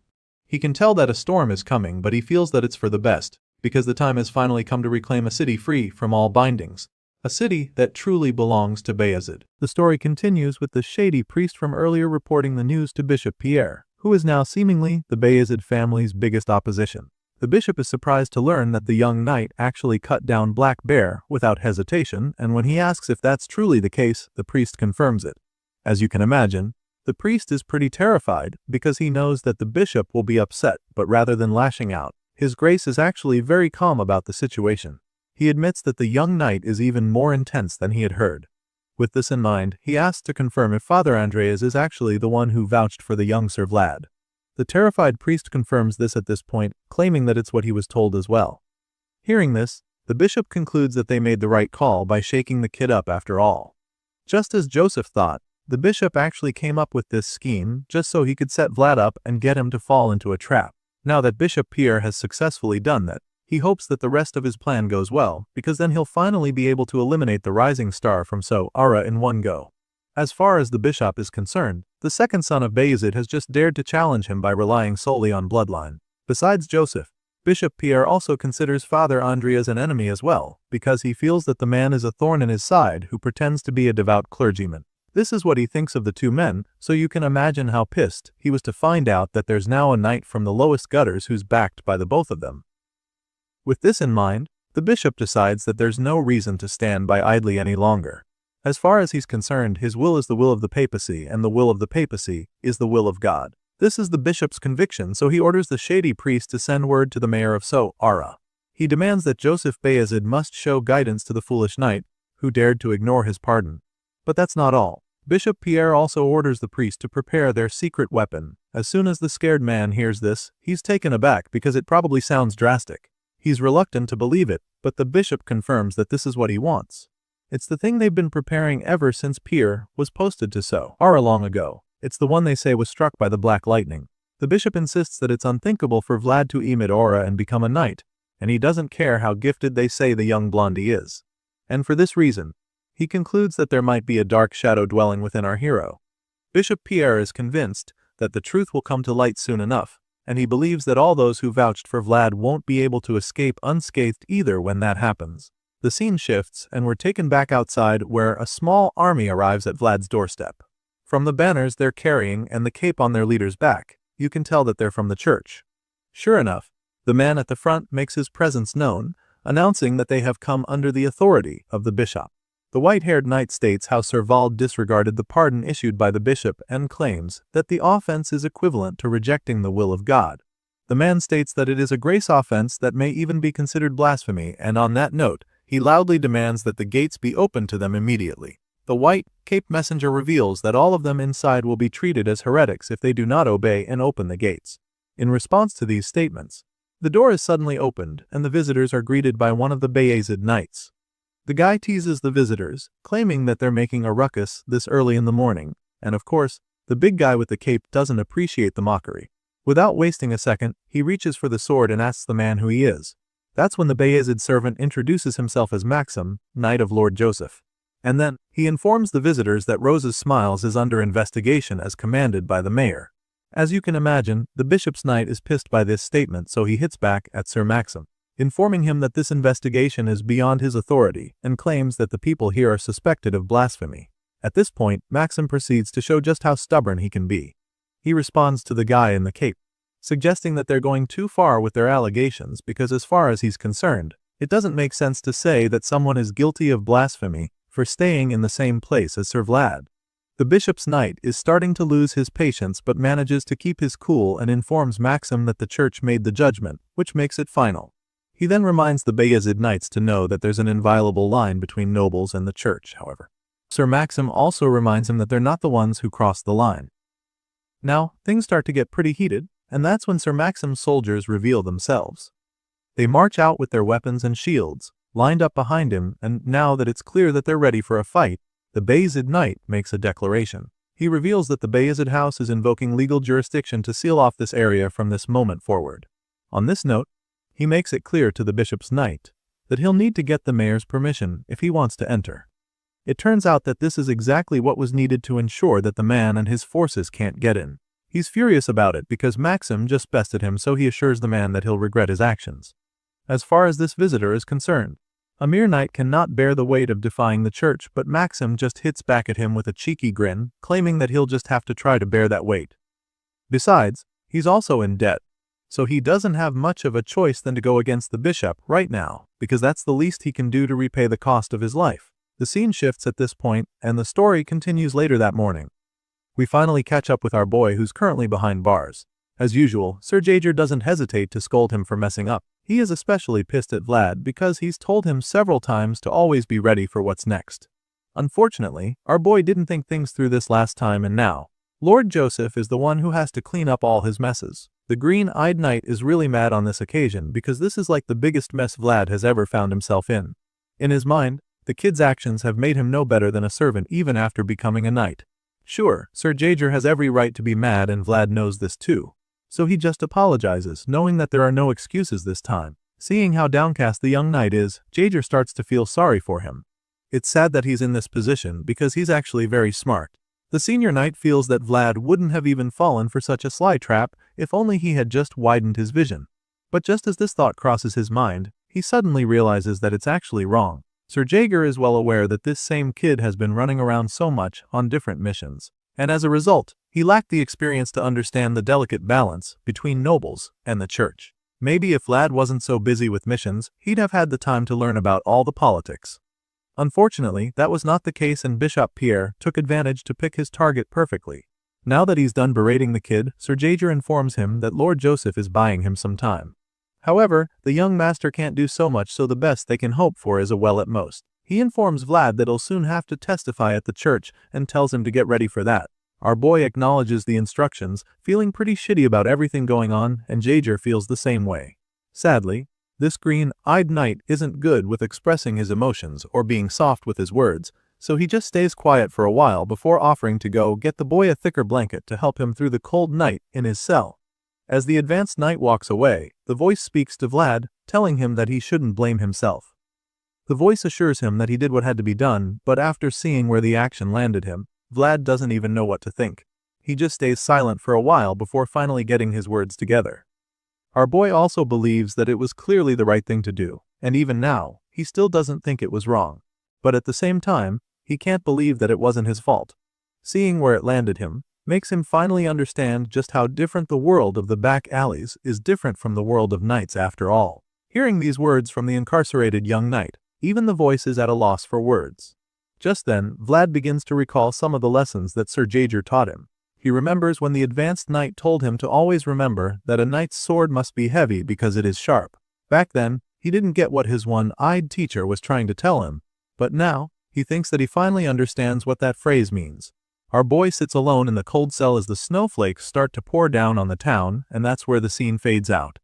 A: He can tell that a storm is coming, but he feels that it's for the best, because the time has finally come to reclaim a city free from all bindings. A city that truly belongs to Bayezid. The story continues with the shady priest from earlier reporting the news to Bishop Pierre, who is now seemingly the Bayezid family's biggest opposition. The bishop is surprised to learn that the young knight actually cut down Black Bear without hesitation, and when he asks if that's truly the case, the priest confirms it. As you can imagine, the priest is pretty terrified because he knows that the bishop will be upset, but rather than lashing out, His Grace is actually very calm about the situation. He admits that the young knight is even more intense than he had heard. With this in mind, he asks to confirm if Father Andreas is actually the one who vouched for the young Sir Vlad. The terrified priest confirms this at this point, claiming that it's what he was told as well. Hearing this, the bishop concludes that they made the right call by shaking the kid up after all. Just as Joseph thought, the bishop actually came up with this scheme just so he could set Vlad up and get him to fall into a trap. Now that Bishop Pierre has successfully done that, he hopes that the rest of his plan goes well, because then he'll finally be able to eliminate the rising star from Ara in one go. As far as the bishop is concerned, the second son of Bayezid has just dared to challenge him by relying solely on bloodline. Besides Joseph, Bishop Pierre also considers Father Andreas an enemy as well, because he feels that the man is a thorn in his side who pretends to be a devout clergyman. This is what he thinks of the two men, so you can imagine how pissed he was to find out that there's now a knight from the lowest gutters who's backed by the both of them. With this in mind, the bishop decides that there's no reason to stand by idly any longer. As far as he's concerned, his will is the will of the papacy, and the will of the papacy is the will of God. This is the bishop's conviction, so he orders the shady priest to send word to the mayor of Ara. He demands that Joseph Bayezid must show guidance to the foolish knight, who dared to ignore his pardon. But that's not all. Bishop Pierre also orders the priest to prepare their secret weapon. As soon as the scared man hears this, he's taken aback because it probably sounds drastic. He's reluctant to believe it, but the bishop confirms that this is what he wants. It's the thing they've been preparing ever since Pierre was posted to Ara long ago. It's the one they say was struck by the black lightning. The bishop insists that it's unthinkable for Vlad to emit aura and become a knight, and he doesn't care how gifted they say the young blondie is. And for this reason, he concludes that there might be a dark shadow dwelling within our hero. Bishop Pierre is convinced that the truth will come to light soon enough, and he believes that all those who vouched for Vlad won't be able to escape unscathed either when that happens. The scene shifts, and we're taken back outside where a small army arrives at Vlad's doorstep. From the banners they're carrying and the cape on their leader's back, you can tell that they're from the church. Sure enough, the man at the front makes his presence known, announcing that they have come under the authority of the bishop. The white-haired knight states how Sir Vald disregarded the pardon issued by the bishop and claims that the offense is equivalent to rejecting the will of God. The man states that it is a grace offense that may even be considered blasphemy, and on that note, he loudly demands that the gates be opened to them immediately. The white-caped messenger reveals that all of them inside will be treated as heretics if they do not obey and open the gates. In response to these statements, the door is suddenly opened and the visitors are greeted by one of the Bayezid knights. The guy teases the visitors, claiming that they're making a ruckus this early in the morning, and of course, the big guy with the cape doesn't appreciate the mockery. Without wasting a second, he reaches for the sword and asks the man who he is. That's when the Bayezid servant introduces himself as Maxim, Knight of Lord Joseph. And then, he informs the visitors that Rose's Smiles is under investigation as commanded by the mayor. As you can imagine, the bishop's knight is pissed by this statement, so he hits back at Sir Maxim, informing him that this investigation is beyond his authority and claims that the people here are suspected of blasphemy. At this point, Maxim proceeds to show just how stubborn he can be. He responds to the guy in the cape, suggesting that they're going too far with their allegations because as far as he's concerned, it doesn't make sense to say that someone is guilty of blasphemy for staying in the same place as Sir Vlad. The bishop's knight is starting to lose his patience but manages to keep his cool and informs Maxim that the church made the judgment, which makes it final. He then reminds the Bayezid knights to know that there's an inviolable line between nobles and the church, however. Sir Maxim also reminds him that they're not the ones who crossed the line. Now, things start to get pretty heated, and that's when Sir Maxim's soldiers reveal themselves. They march out with their weapons and shields, lined up behind him, and now that it's clear that they're ready for a fight, the Bayezid knight makes a declaration. He reveals that the Bayezid house is invoking legal jurisdiction to seal off this area from this moment forward. On this note, he makes it clear to the bishop's knight that he'll need to get the mayor's permission if he wants to enter. It turns out that this is exactly what was needed to ensure that the man and his forces can't get in. He's furious about it because Maxim just bested him, so he assures the man that he'll regret his actions. As far as this visitor is concerned, a mere knight cannot bear the weight of defying the church, but Maxim just hits back at him with a cheeky grin, claiming that he'll just have to try to bear that weight. Besides, he's also in debt, so he doesn't have much of a choice than to go against the bishop right now, because that's the least he can do to repay the cost of his life. The scene shifts at this point, and the story continues later that morning. We finally catch up with our boy who's currently behind bars. As usual, Sir Jaeger doesn't hesitate to scold him for messing up. He is especially pissed at Vlad because he's told him several times to always be ready for what's next. Unfortunately, our boy didn't think things through this last time, and now Lord Joseph is the one who has to clean up all his messes. The green-eyed knight is really mad on this occasion because this is like the biggest mess Vlad has ever found himself in. In his mind, the kid's actions have made him no better than a servant even after becoming a knight. Sure, Sir Jaeger has every right to be mad and Vlad knows this too. So he just apologizes, knowing that there are no excuses this time. Seeing how downcast the young knight is, Jaeger starts to feel sorry for him. It's sad that he's in this position because he's actually very smart. The senior knight feels that Vlad wouldn't have even fallen for such a sly trap if only he had just widened his vision. But just as this thought crosses his mind, he suddenly realizes that it's actually wrong. Sir Jaeger is well aware that this same kid has been running around so much on different missions, and as a result, he lacked the experience to understand the delicate balance between nobles and the church. Maybe if Vlad wasn't so busy with missions, he'd have had the time to learn about all the politics. Unfortunately, that was not the case, and Bishop Pierre took advantage to pick his target perfectly. Now that he's done berating the kid, Sir Jaeger informs him that Lord Joseph is buying him some time. However, the young master can't do so much, so the best they can hope for is a well at most. He informs Vlad that he'll soon have to testify at the church and tells him to get ready for that. Our boy acknowledges the instructions, feeling pretty shitty about everything going on, and Jaeger feels the same way. Sadly, this green-eyed knight isn't good with expressing his emotions or being soft with his words, so he just stays quiet for a while before offering to go get the boy a thicker blanket to help him through the cold night in his cell. As the advanced knight walks away, the voice speaks to Vlad, telling him that he shouldn't blame himself. The voice assures him that he did what had to be done, but after seeing where the action landed him, Vlad doesn't even know what to think. He just stays silent for a while before finally getting his words together. Our boy also believes that it was clearly the right thing to do, and even now, he still doesn't think it was wrong. But at the same time, he can't believe that it wasn't his fault. Seeing where it landed him makes him finally understand just how different the world of the back alleys is different from the world of knights after all. Hearing these words from the incarcerated young knight, even the voice is at a loss for words. Just then, Vlad begins to recall some of the lessons that Sir Jaeger taught him. He remembers when the advanced knight told him to always remember that a knight's sword must be heavy because it is sharp. Back then, he didn't get what his one-eyed teacher was trying to tell him, but now, he thinks that he finally understands what that phrase means. Our boy sits alone in the cold cell as the snowflakes start to pour down on the town, and that's where the scene fades out.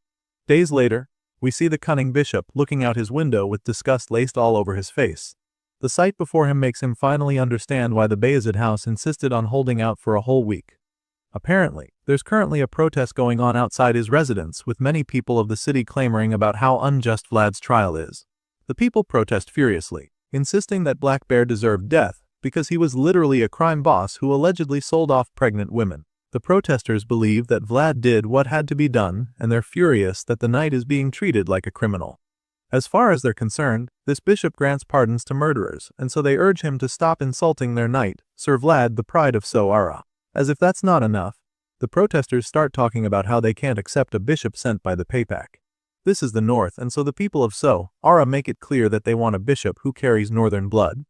A: Days later, we see the cunning bishop looking out his window with disgust laced all over his face. The sight before him makes him finally understand why the Bayezid house insisted on holding out for a whole week. Apparently, there's currently a protest going on outside his residence, with many people of the city clamoring about how unjust Vlad's trial is. The people protest furiously, insisting that Black Bear deserved death because he was literally a crime boss who allegedly sold off pregnant women. The protesters believe that Vlad did what had to be done, and they're furious that the knight is being treated like a criminal. As far as they're concerned, this bishop grants pardons to murderers, and so they urge him to stop insulting their knight, Sir Vlad, the pride of So-Ara. As if that's not enough, the protesters start talking about how they can't accept a bishop sent by the Paypak. This is the North, and so the people of So-Ara make it clear that they want a bishop who carries northern blood.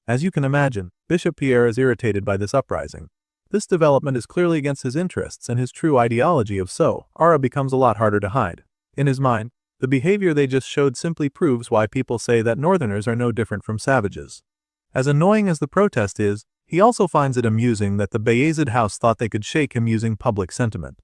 A: As you can imagine, Bishop Pierre is irritated by this uprising. This development is clearly against his interests, and his true ideology of So-Ara becomes a lot harder to hide. In his mind, the behavior they just showed simply proves why people say that northerners are no different from savages. As annoying as the protest is, he also finds it amusing that the Bayezid house thought they could shake him using public sentiment.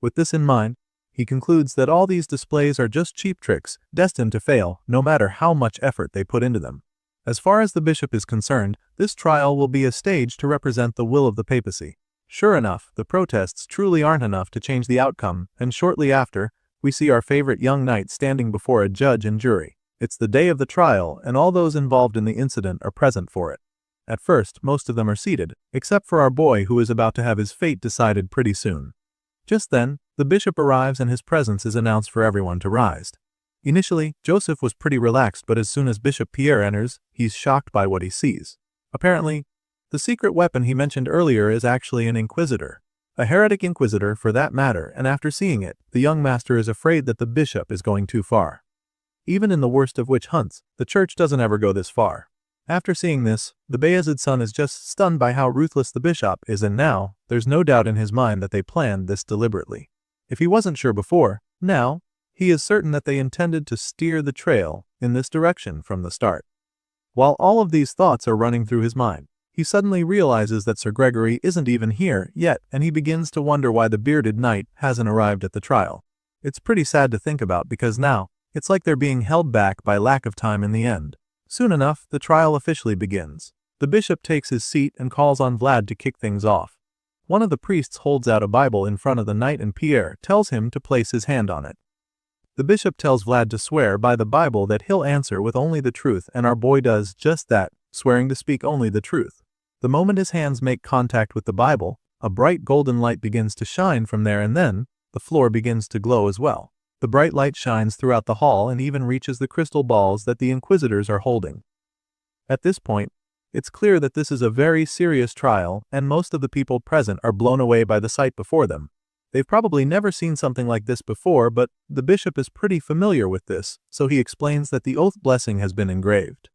A: With this in mind, he concludes that all these displays are just cheap tricks, destined to fail, no matter how much effort they put into them. As far as the bishop is concerned, this trial will be a stage to represent the will of the papacy. Sure enough, the protests truly aren't enough to change the outcome, and shortly after, we see our favorite young knight standing before a judge and jury. It's the day of the trial, and all those involved in the incident are present for it. At first, most of them are seated, except for our boy who is about to have his fate decided pretty soon. Just then, the bishop arrives and his presence is announced for everyone to rise. Initially, Joseph was pretty relaxed, but as soon as Bishop Pierre enters, he's shocked by what he sees. Apparently, the secret weapon he mentioned earlier is actually an inquisitor. A heretic inquisitor for that matter, and after seeing it, the young master is afraid that the bishop is going too far. Even in the worst of witch hunts, the church doesn't ever go this far. After seeing this, the Bayezid son is just stunned by how ruthless the bishop is, and now, there's no doubt in his mind that they planned this deliberately. If he wasn't sure before, now, he is certain that they intended to steer the trail in this direction from the start. While all of these thoughts are running through his mind, he suddenly realizes that Sir Gregory isn't even here yet, and he begins to wonder why the bearded knight hasn't arrived at the trial. It's pretty sad to think about because now, it's like they're being held back by lack of time in the end. Soon enough, the trial officially begins. The bishop takes his seat and calls on Vlad to kick things off. One of the priests holds out a Bible in front of the knight and Pierre tells him to place his hand on it. The bishop tells Vlad to swear by the Bible that he'll answer with only the truth, and our boy does just that, swearing to speak only the truth. The moment his hands make contact with the Bible, a bright golden light begins to shine from there, and then, the floor begins to glow as well. The bright light shines throughout the hall and even reaches the crystal balls that the inquisitors are holding. At this point, it's clear that this is a very serious trial, and most of the people present are blown away by the sight before them. They've probably never seen something like this before, but the bishop is pretty familiar with this, so he explains that the oath blessing has been engraved.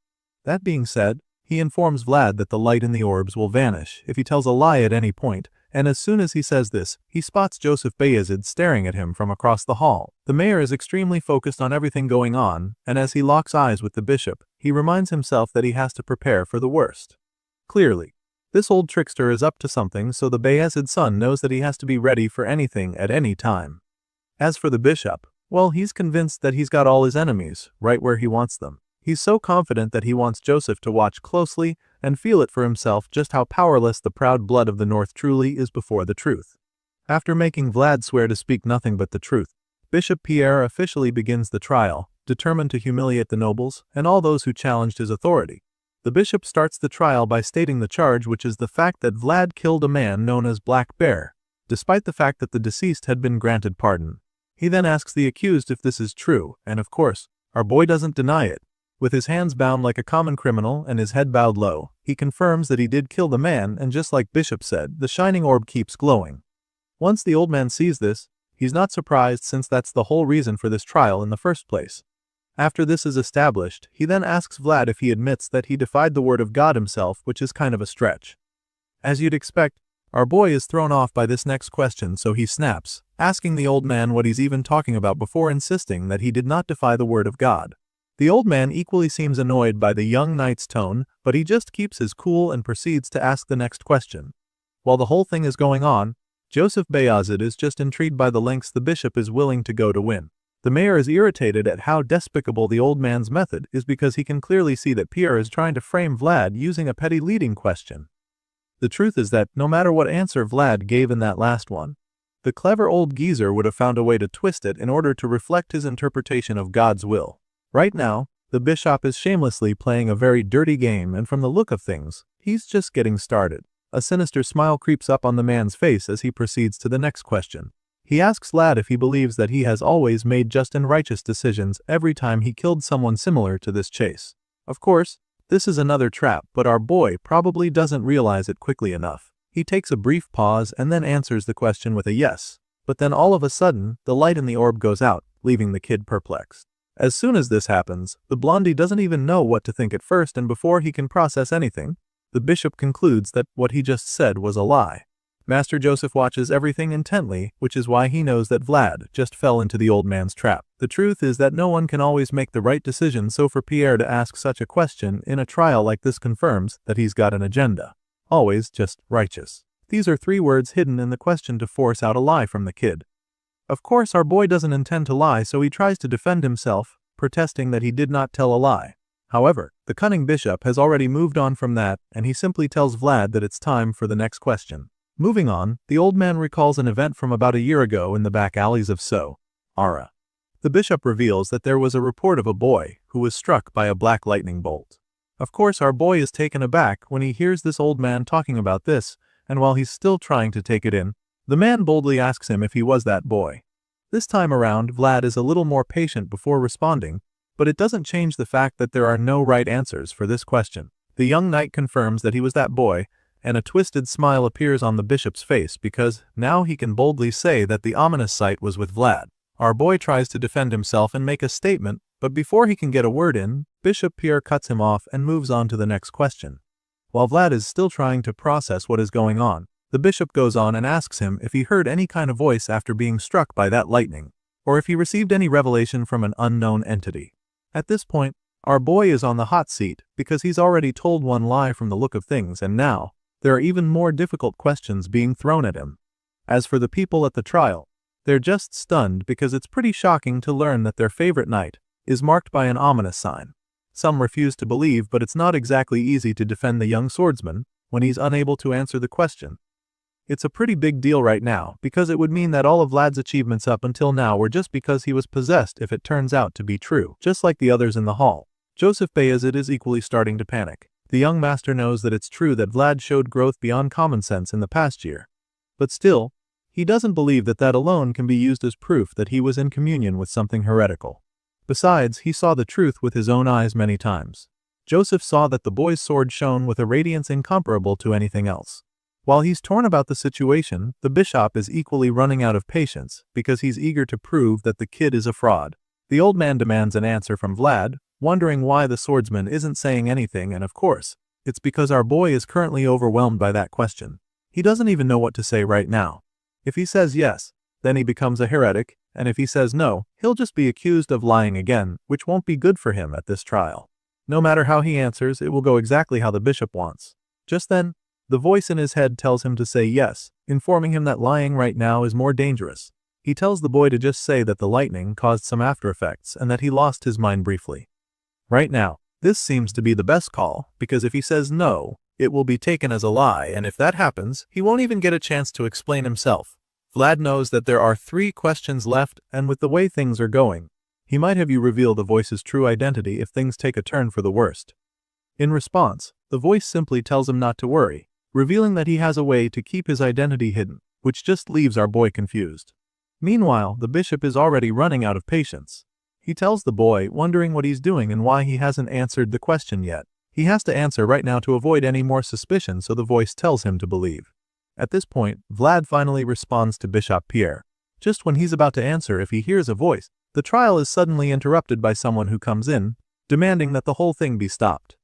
A: That being said, he informs Vlad that the light in the orbs will vanish if he tells a lie at any point, and as soon as he says this, he spots Joseph Bayezid staring at him from across the hall. The mayor is extremely focused on everything going on, and as he locks eyes with the bishop, he reminds himself that he has to prepare for the worst. Clearly, this old trickster is up to something, so the Bayezid son knows that he has to be ready for anything at any time. As for the bishop, well, he's convinced that he's got all his enemies right where he wants them. He's so confident that he wants Joseph to watch closely and feel it for himself just how powerless the proud blood of the North truly is before the truth. After making Vlad swear to speak nothing but the truth, Bishop Pierre officially begins the trial, determined to humiliate the nobles and all those who challenged his authority. The bishop starts the trial by stating the charge, which is the fact that Vlad killed a man known as Black Bear, despite the fact that the deceased had been granted pardon. He then asks the accused if this is true, and of course, our boy doesn't deny it. With his hands bound like a common criminal and his head bowed low, he confirms that he did kill the man, and just like Bishop said, the shining orb keeps glowing. Once the old man sees this, he's not surprised since that's the whole reason for this trial in the first place. After this is established, he then asks Vlad if he admits that he defied the word of God himself, which is kind of a stretch. As you'd expect, our boy is thrown off by this next question, so he snaps, asking the old man what he's even talking about before insisting that he did not defy the word of God. The old man equally seems annoyed by the young knight's tone, but he just keeps his cool and proceeds to ask the next question. While the whole thing is going on, Joseph Bayazid is just intrigued by the lengths the bishop is willing to go to win. The mayor is irritated at how despicable the old man's method is because he can clearly see that Pierre is trying to frame Vlad using a petty leading question. The truth is that no matter what answer Vlad gave in that last one, the clever old geezer would have found a way to twist it in order to reflect his interpretation of God's will. Right now, the bishop is shamelessly playing a very dirty game, and from the look of things, he's just getting started. A sinister smile creeps up on the man's face as he proceeds to the next question. He asks Vlad if he believes that he has always made just and righteous decisions every time he killed someone similar to this chase. Of course, this is another trap, but our boy probably doesn't realize it quickly enough. He takes a brief pause and then answers the question with a yes. But then all of a sudden, the light in the orb goes out, leaving the kid perplexed. As soon as this happens, the blondie doesn't even know what to think at first, and before he can process anything, the bishop concludes that what he just said was a lie. Master Joseph watches everything intently, which is why he knows that Vlad just fell into the old man's trap. The truth is that no one can always make the right decision, so for Pierre to ask such a question in a trial like this confirms that he's got an agenda. Always just righteous. These are 3 words hidden in the question to force out a lie from the kid. Of course, our boy doesn't intend to lie, so he tries to defend himself, protesting that he did not tell a lie. However, the cunning bishop has already moved on from that, and he simply tells Vlad that it's time for the next question. Moving on, the old man recalls an event from about a year ago in the back alleys of Ara. The bishop reveals that there was a report of a boy who was struck by a black lightning bolt. Of course, our boy is taken aback when he hears this old man talking about this, and while he's still trying to take it in, the man boldly asks him if he was that boy. This time around, Vlad is a little more patient before responding, but it doesn't change the fact that there are no right answers for this question. The young knight confirms that he was that boy, and a twisted smile appears on the bishop's face because now he can boldly say that the ominous sight was with Vlad. Our boy tries to defend himself and make a statement, but before he can get a word in, Bishop Pierre cuts him off and moves on to the next question. While Vlad is still trying to process what is going on, the bishop goes on and asks him if he heard any kind of voice after being struck by that lightning, or if he received any revelation from an unknown entity. At this point, our boy is on the hot seat because he's already told one lie from the look of things, and now, there are even more difficult questions being thrown at him. As for the people at the trial, they're just stunned because it's pretty shocking to learn that their favorite knight is marked by an ominous sign. Some refuse to believe, but it's not exactly easy to defend the young swordsman when he's unable to answer the question. It's a pretty big deal right now because it would mean that all of Vlad's achievements up until now were just because he was possessed if it turns out to be true. Just like the others in the hall, Joseph Bayazid is equally starting to panic. The young master knows that it's true that Vlad showed growth beyond common sense in the past year. But still, he doesn't believe that that alone can be used as proof that he was in communion with something heretical. Besides, he saw the truth with his own eyes many times. Joseph saw that the boy's sword shone with a radiance incomparable to anything else. While he's torn about the situation, the bishop is equally running out of patience because he's eager to prove that the kid is a fraud. The old man demands an answer from Vlad, wondering why the swordsman isn't saying anything, and of course, it's because our boy is currently overwhelmed by that question. He doesn't even know what to say right now. If he says yes, then he becomes a heretic, and if he says no, he'll just be accused of lying again, which won't be good for him at this trial. No matter how he answers, it will go exactly how the bishop wants. Just then, the voice in his head tells him to say yes, informing him that lying right now is more dangerous. He tells the boy to just say that the lightning caused some after effects and that he lost his mind briefly. Right now, this seems to be the best call, because if he says no, it will be taken as a lie, and if that happens, he won't even get a chance to explain himself. Vlad knows that there are 3 questions left, and with the way things are going, he might have you reveal the voice's true identity if things take a turn for the worst. In response, the voice simply tells him not to worry, revealing that he has a way to keep his identity hidden, which just leaves our boy confused. Meanwhile, the bishop is already running out of patience. He tells the boy, wondering what he's doing and why he hasn't answered the question yet. He has to answer right now to avoid any more suspicion, so the voice tells him to believe. At this point, Vlad finally responds to Bishop Pierre. Just when he's about to answer if he hears a voice, the trial is suddenly interrupted by someone who comes in, demanding that the whole thing be stopped.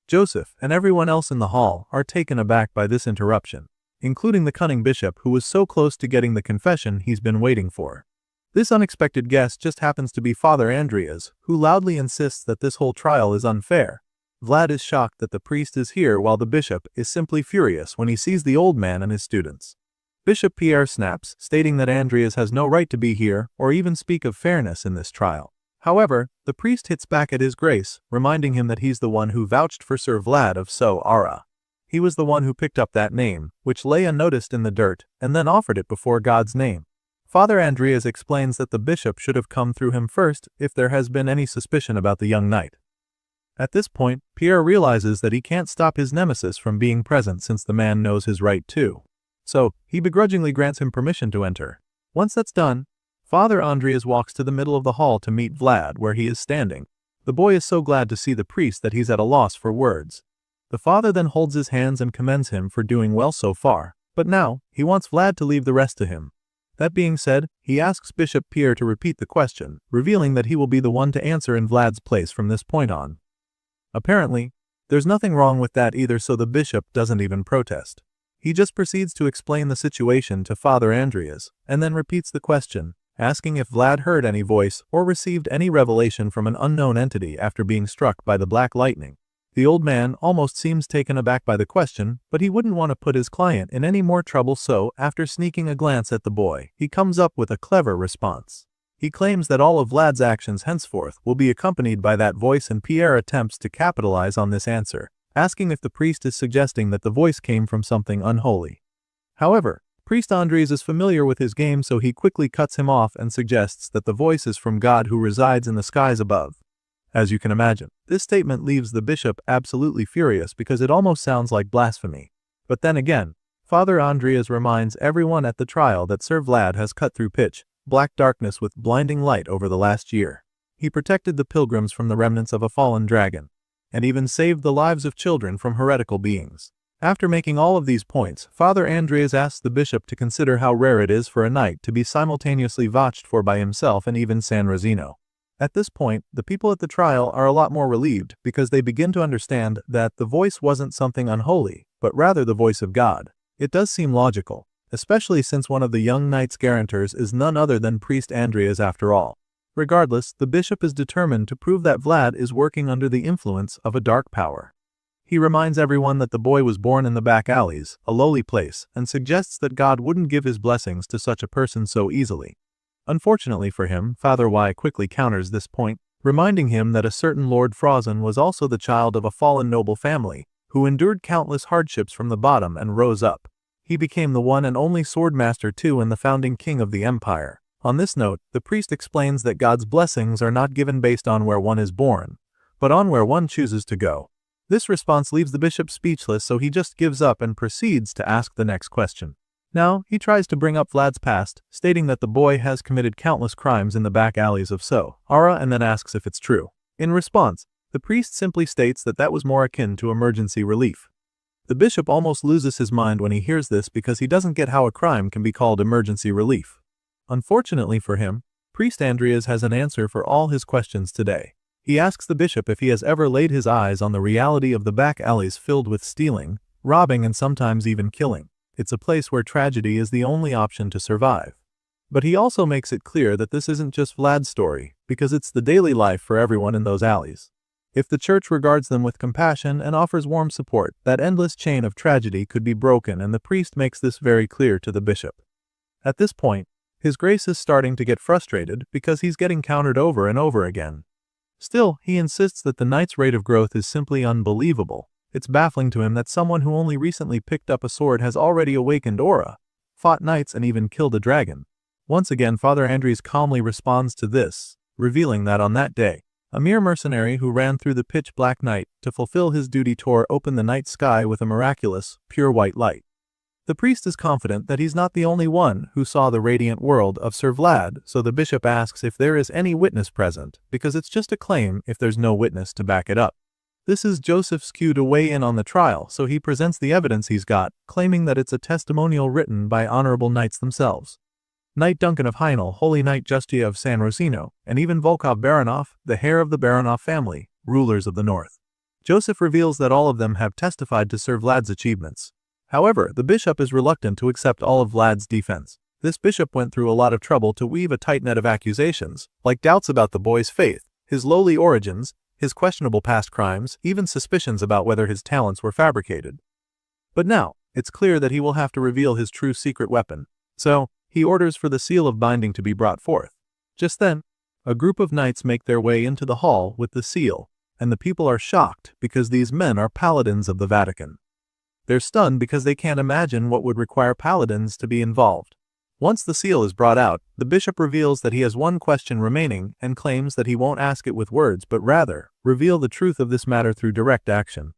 A: Joseph and everyone else in the hall are taken aback by this interruption, including the cunning bishop who was so close to getting the confession he's been waiting for. This unexpected guest just happens to be Father Andreas, who loudly insists that this whole trial is unfair. Vlad is shocked that the priest is here while the bishop is simply furious when he sees the old man and his students. Bishop Pierre snaps, stating that Andreas has no right to be here or even speak of fairness in this trial. However, the priest hits back at his grace, reminding him that he's the one who vouched for Sir Vlad of Ara. He was the one who picked up that name, which lay unnoticed in the dirt, and then offered it before God's name. Father Andreas explains that the bishop should have come through him first if there has been any suspicion about the young knight. At this point, Pierre realizes that he can't stop his nemesis from being present since the man knows his right too. So, he begrudgingly grants him permission to enter. Once that's done, Father Andreas walks to the middle of the hall to meet Vlad where he is standing. The boy is so glad to see the priest that he's at a loss for words. The father then holds his hands and commends him for doing well so far, but now, he wants Vlad to leave the rest to him. That being said, he asks Bishop Pierre to repeat the question, revealing that he will be the one to answer in Vlad's place from this point on. Apparently, there's nothing wrong with that either, so the bishop doesn't even protest. He just proceeds to explain the situation to Father Andreas, and then repeats the question, asking if Vlad heard any voice or received any revelation from an unknown entity after being struck by the black lightning. The old man almost seems taken aback by the question, but he wouldn't want to put his client in any more trouble, so, after sneaking a glance at the boy, he comes up with a clever response. He claims that all of Vlad's actions henceforth will be accompanied by that voice, and Pierre attempts to capitalize on this answer, asking if the priest is suggesting that the voice came from something unholy. However, Priest Andres is familiar with his game, so he quickly cuts him off and suggests that the voice is from God who resides in the skies above. As you can imagine, this statement leaves the bishop absolutely furious because it almost sounds like blasphemy. But then again, Father Andreas reminds everyone at the trial that Sir Vlad has cut through pitch black darkness with blinding light over the last year. He protected the pilgrims from the remnants of a fallen dragon, and even saved the lives of children from heretical beings. After making all of these points, Father Andreas asks the bishop to consider how rare it is for a knight to be simultaneously vouched for by himself and even San Rosino. At this point, the people at the trial are a lot more relieved because they begin to understand that the voice wasn't something unholy, but rather the voice of God. It does seem logical, especially since one of the young knight's guarantors is none other than Priest Andreas after all. Regardless, the bishop is determined to prove that Vlad is working under the influence of a dark power. He reminds everyone that the boy was born in the back alleys, a lowly place, and suggests that God wouldn't give his blessings to such a person so easily. Unfortunately for him, Father Y quickly counters this point, reminding him that a certain Lord Frozen was also the child of a fallen noble family, who endured countless hardships from the bottom and rose up. He became the one and only swordmaster too and the founding king of the empire. On this note, the priest explains that God's blessings are not given based on where one is born, but on where one chooses to go. This response leaves the bishop speechless, so he just gives up and proceeds to ask the next question. Now, he tries to bring up Vlad's past, stating that the boy has committed countless crimes in the back alleys of Ara, and then asks if it's true. In response, the priest simply states that that was more akin to emergency relief. The bishop almost loses his mind when he hears this because he doesn't get how a crime can be called emergency relief. Unfortunately for him, Priest Andreas has an answer for all his questions today. He asks the bishop if he has ever laid his eyes on the reality of the back alleys filled with stealing, robbing, and sometimes even killing. It's a place where tragedy is the only option to survive. But he also makes it clear that this isn't just Vlad's story, because it's the daily life for everyone in those alleys. If the church regards them with compassion and offers warm support, that endless chain of tragedy could be broken, and the priest makes this very clear to the bishop. At this point, His Grace is starting to get frustrated because he's getting countered over and over again. Still, he insists that the knight's rate of growth is simply unbelievable. It's baffling to him that someone who only recently picked up a sword has already awakened Aura, fought knights, and even killed a dragon. Once again, Father Andres calmly responds to this, revealing that on that day, a mere mercenary who ran through the pitch-black night to fulfill his duty tore open the night sky with a miraculous, pure white light. The priest is confident that he's not the only one who saw the radiant world of Sir Vlad, so the bishop asks if there is any witness present, because it's just a claim if there's no witness to back it up. This is Joseph's cue to weigh in on the trial, so he presents the evidence he's got, claiming that it's a testimonial written by honorable knights themselves. Knight Duncan of Heinel, Holy Knight Justia of San Rosino, and even Volkov Baranov, the heir of the Baranov family, rulers of the north. Joseph reveals that all of them have testified to Sir Vlad's achievements. However, the bishop is reluctant to accept all of Vlad's defense. This bishop went through a lot of trouble to weave a tight net of accusations, like doubts about the boy's faith, his lowly origins, his questionable past crimes, even suspicions about whether his talents were fabricated. But now, it's clear that he will have to reveal his true secret weapon, so he orders for the seal of binding to be brought forth. Just then, a group of knights make their way into the hall with the seal, and the people are shocked because these men are paladins of the Vatican. They're stunned because they can't imagine what would require paladins to be involved. Once the seal is brought out, the bishop reveals that he has one question remaining and claims that he won't ask it with words but rather reveal the truth of this matter through direct action.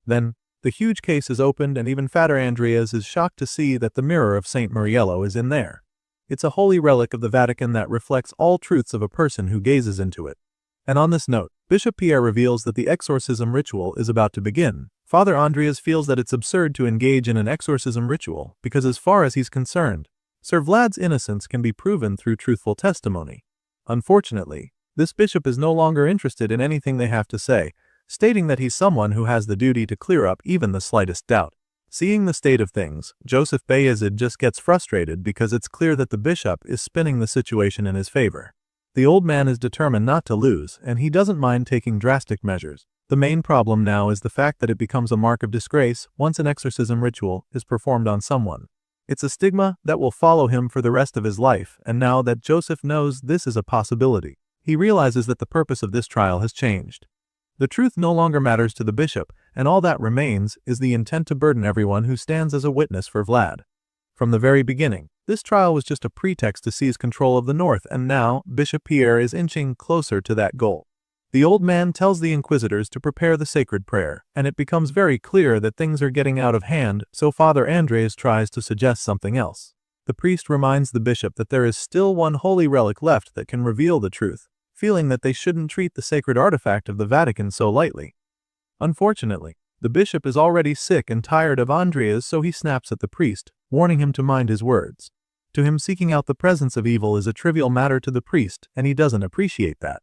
A: Then, the huge case is opened and even Fatter Andreas is shocked to see that the mirror of Saint Muriello is in there. It's a holy relic of the Vatican that reflects all truths of a person who gazes into it. And on this note, Bishop Pierre reveals that the exorcism ritual is about to begin. Father Andreas feels that it's absurd to engage in an exorcism ritual because as far as he's concerned, Sir Vlad's innocence can be proven through truthful testimony. Unfortunately, this bishop is no longer interested in anything they have to say, stating that he's someone who has the duty to clear up even the slightest doubt. Seeing the state of things, Joseph Bayezid just gets frustrated because it's clear that the bishop is spinning the situation in his favor. The old man is determined not to lose, and he doesn't mind taking drastic measures. The main problem now is the fact that it becomes a mark of disgrace once an exorcism ritual is performed on someone. It's a stigma that will follow him for the rest of his life, and now that Joseph knows this is a possibility, he realizes that the purpose of this trial has changed. The truth no longer matters to the bishop, and all that remains is the intent to burden everyone who stands as a witness for Vlad. From the very beginning, this trial was just a pretext to seize control of the North, and now Bishop Pierre is inching closer to that goal. The old man tells the inquisitors to prepare the sacred prayer, and it becomes very clear that things are getting out of hand, so Father Andres tries to suggest something else. The priest reminds the bishop that there is still one holy relic left that can reveal the truth, feeling that they shouldn't treat the sacred artifact of the Vatican so lightly. Unfortunately, the bishop is already sick and tired of Andreas, so he snaps at the priest, warning him to mind his words. To him, seeking out the presence of evil is a trivial matter to the priest, and he doesn't appreciate that.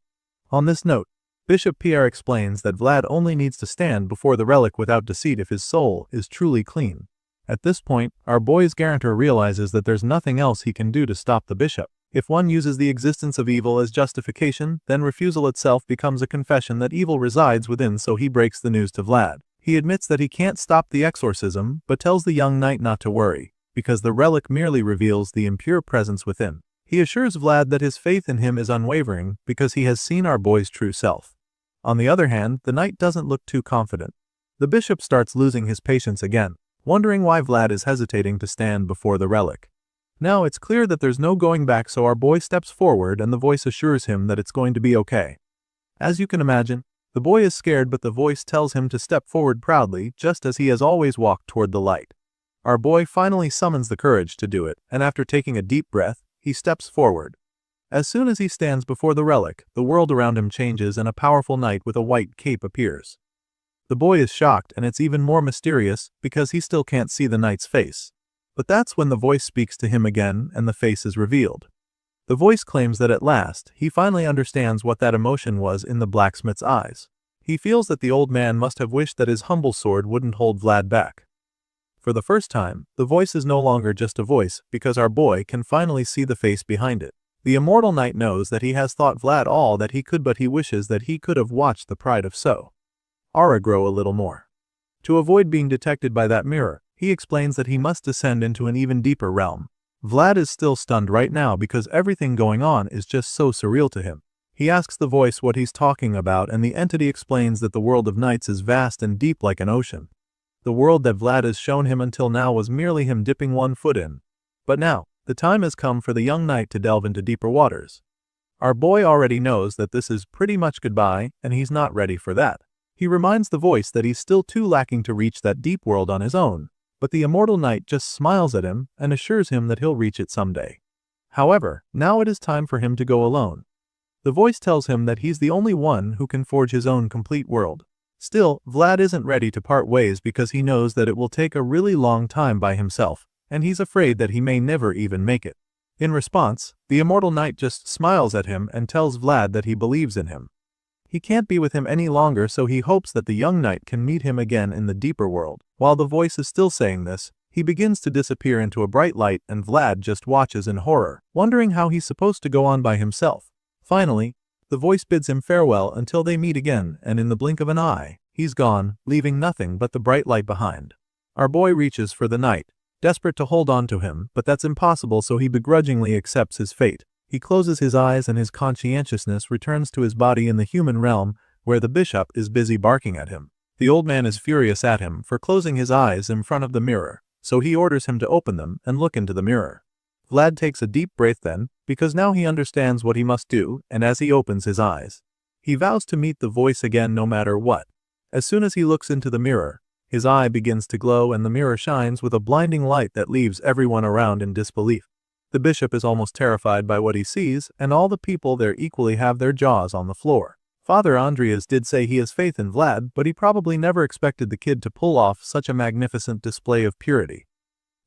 A: On this note, Bishop Pierre explains that Vlad only needs to stand before the relic without deceit if his soul is truly clean. At this point, our boy's guarantor realizes that there's nothing else he can do to stop the bishop. If one uses the existence of evil as justification, then refusal itself becomes a confession that evil resides within, so he breaks the news to Vlad. He admits that he can't stop the exorcism, but tells the young knight not to worry, because the relic merely reveals the impure presence within. He assures Vlad that his faith in him is unwavering because he has seen our boy's true self. On the other hand, the knight doesn't look too confident. The bishop starts losing his patience again, wondering why Vlad is hesitating to stand before the relic. Now it's clear that there's no going back, so our boy steps forward and the voice assures him that it's going to be okay. As you can imagine, the boy is scared, but the voice tells him to step forward proudly, just as he has always walked toward the light. Our boy finally summons the courage to do it, and after taking a deep breath, he steps forward. As soon as he stands before the relic, the world around him changes and a powerful knight with a white cape appears. The boy is shocked, and it's even more mysterious because he still can't see the knight's face. But that's when the voice speaks to him again and the face is revealed. The voice claims that at last, he finally understands what that emotion was in the blacksmith's eyes. He feels that the old man must have wished that his humble sword wouldn't hold Vlad back. For the first time, the voice is no longer just a voice because our boy can finally see the face behind it. The immortal knight knows that he has thought Vlad all that he could, but he wishes that he could have watched the pride of so. Aura grow a little more. To avoid being detected by that mirror, he explains that he must descend into an even deeper realm. Vlad is still stunned right now because everything going on is just so surreal to him. He asks the voice what he's talking about, and the entity explains that the world of knights is vast and deep like an ocean. The world that Vlad has shown him until now was merely him dipping one foot in. But now, the time has come for the young knight to delve into deeper waters. Our boy already knows that this is pretty much goodbye, and he's not ready for that. He reminds the voice that he's still too lacking to reach that deep world on his own. But the immortal knight just smiles at him and assures him that he'll reach it someday. However, now it is time for him to go alone. The voice tells him that he's the only one who can forge his own complete world. Still, Vlad isn't ready to part ways because he knows that it will take a really long time by himself, and he's afraid that he may never even make it. In response, the immortal knight just smiles at him and tells Vlad that he believes in him. He can't be with him any longer, so he hopes that the young knight can meet him again in the deeper world. While the voice is still saying this, He begins to disappear into a bright light and Vlad just watches in horror, wondering how he's supposed to go on by himself. Finally, the voice bids him farewell until they meet again, and in the blink of an eye, he's gone, leaving nothing but the bright light behind. Our boy reaches for the knight, desperate to hold on to him, but that's impossible, so he begrudgingly accepts his fate. He closes his eyes and his conscientiousness returns to his body in the human realm, where the bishop is busy barking at him. The old man is furious at him for closing his eyes in front of the mirror, so he orders him to open them and look into the mirror. Vlad takes a deep breath then, because now he understands what he must do, and as he opens his eyes, he vows to meet the voice again no matter what. As soon as he looks into the mirror, his eye begins to glow and the mirror shines with a blinding light that leaves everyone around in disbelief. The bishop is almost terrified by what he sees, and all the people there equally have their jaws on the floor. Father Andreas did say he has faith in Vlad, but he probably never expected the kid to pull off such a magnificent display of purity.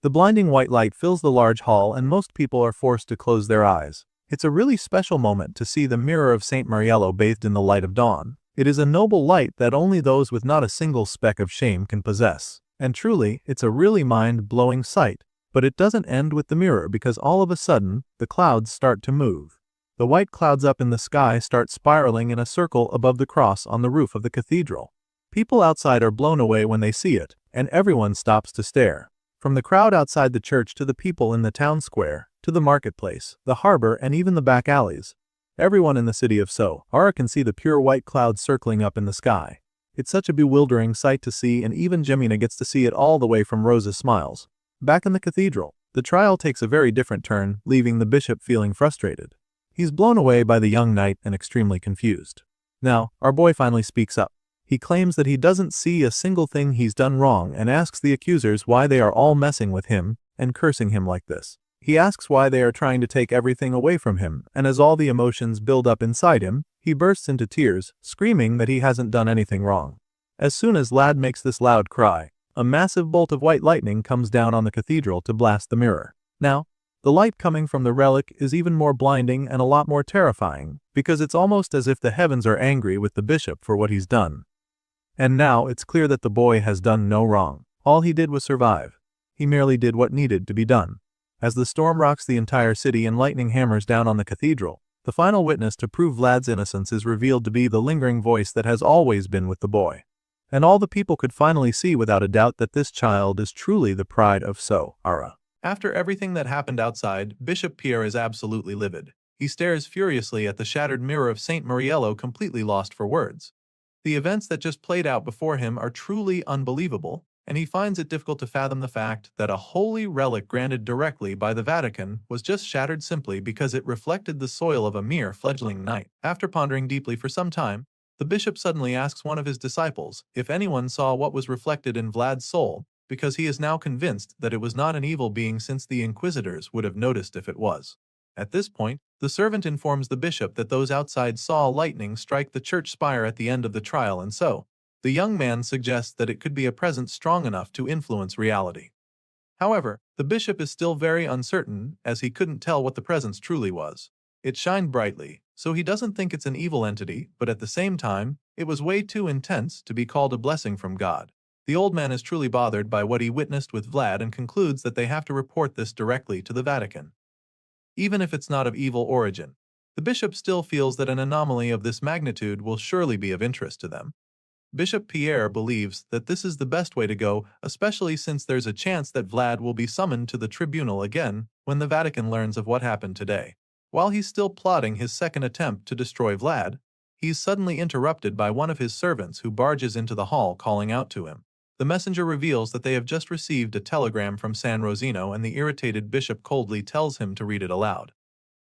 A: The blinding white light fills the large hall and most people are forced to close their eyes. It's a really special moment to see the mirror of Saint Mariello bathed in the light of dawn. It is a noble light that only those with not a single speck of shame can possess. And truly, it's a really mind-blowing sight. But it doesn't end with the mirror because all of a sudden, the clouds start to move. The white clouds up in the sky start spiraling in a circle above the cross on the roof of the cathedral. People outside are blown away when they see it, and everyone stops to stare. From the crowd outside the church to the people in the town square, to the marketplace, the harbor and even the back alleys. Everyone in the city of Sohara can see the pure white clouds circling up in the sky. It's such a bewildering sight to see, and even Jemina gets to see it all the way from Rosa's smiles. Back in the cathedral, the trial takes a very different turn, leaving the bishop feeling frustrated. He's blown away by the young knight and extremely confused. Now, our boy finally speaks up. He claims that he doesn't see a single thing he's done wrong and asks the accusers why they are all messing with him and cursing him like this. He asks why they are trying to take everything away from him, and as all the emotions build up inside him, he bursts into tears, screaming that he hasn't done anything wrong. As soon as Lad makes this loud cry, a massive bolt of white lightning comes down on the cathedral to blast the mirror. Now, the light coming from the relic is even more blinding and a lot more terrifying, because it's almost as if the heavens are angry with the bishop for what he's done. And now it's clear that the boy has done no wrong. All he did was survive. He merely did what needed to be done. As the storm rocks the entire city and lightning hammers down on the cathedral, the final witness to prove Vlad's innocence is revealed to be the lingering voice that has always been with the boy. And all the people could finally see without a doubt that this child is truly the pride of Sohara. After everything that happened outside, Bishop Pierre is absolutely livid. He stares furiously at the shattered mirror of Saint Mariello, completely lost for words. The events that just played out before him are truly unbelievable, and he finds it difficult to fathom the fact that a holy relic granted directly by the Vatican was just shattered simply because it reflected the soil of a mere fledgling knight. After pondering deeply for some time, the bishop suddenly asks one of his disciples if anyone saw what was reflected in Vlad's soul, because he is now convinced that it was not an evil being, since the inquisitors would have noticed if it was. At this point, the servant informs the bishop that those outside saw lightning strike the church spire at the end of the trial, and so, the young man suggests that it could be a presence strong enough to influence reality. However, the bishop is still very uncertain, as he couldn't tell what the presence truly was. It shined brightly, so he doesn't think it's an evil entity, but at the same time, it was way too intense to be called a blessing from God. The old man is truly bothered by what he witnessed with Vlad and concludes that they have to report this directly to the Vatican. Even if it's not of evil origin, the bishop still feels that an anomaly of this magnitude will surely be of interest to them. Bishop Pierre believes that this is the best way to go, especially since there's a chance that Vlad will be summoned to the tribunal again when the Vatican learns of what happened today. While he's still plotting his second attempt to destroy Vlad, he's suddenly interrupted by one of his servants who barges into the hall calling out to him. The messenger reveals that they have just received a telegram from San Rosino, and the irritated bishop coldly tells him to read it aloud.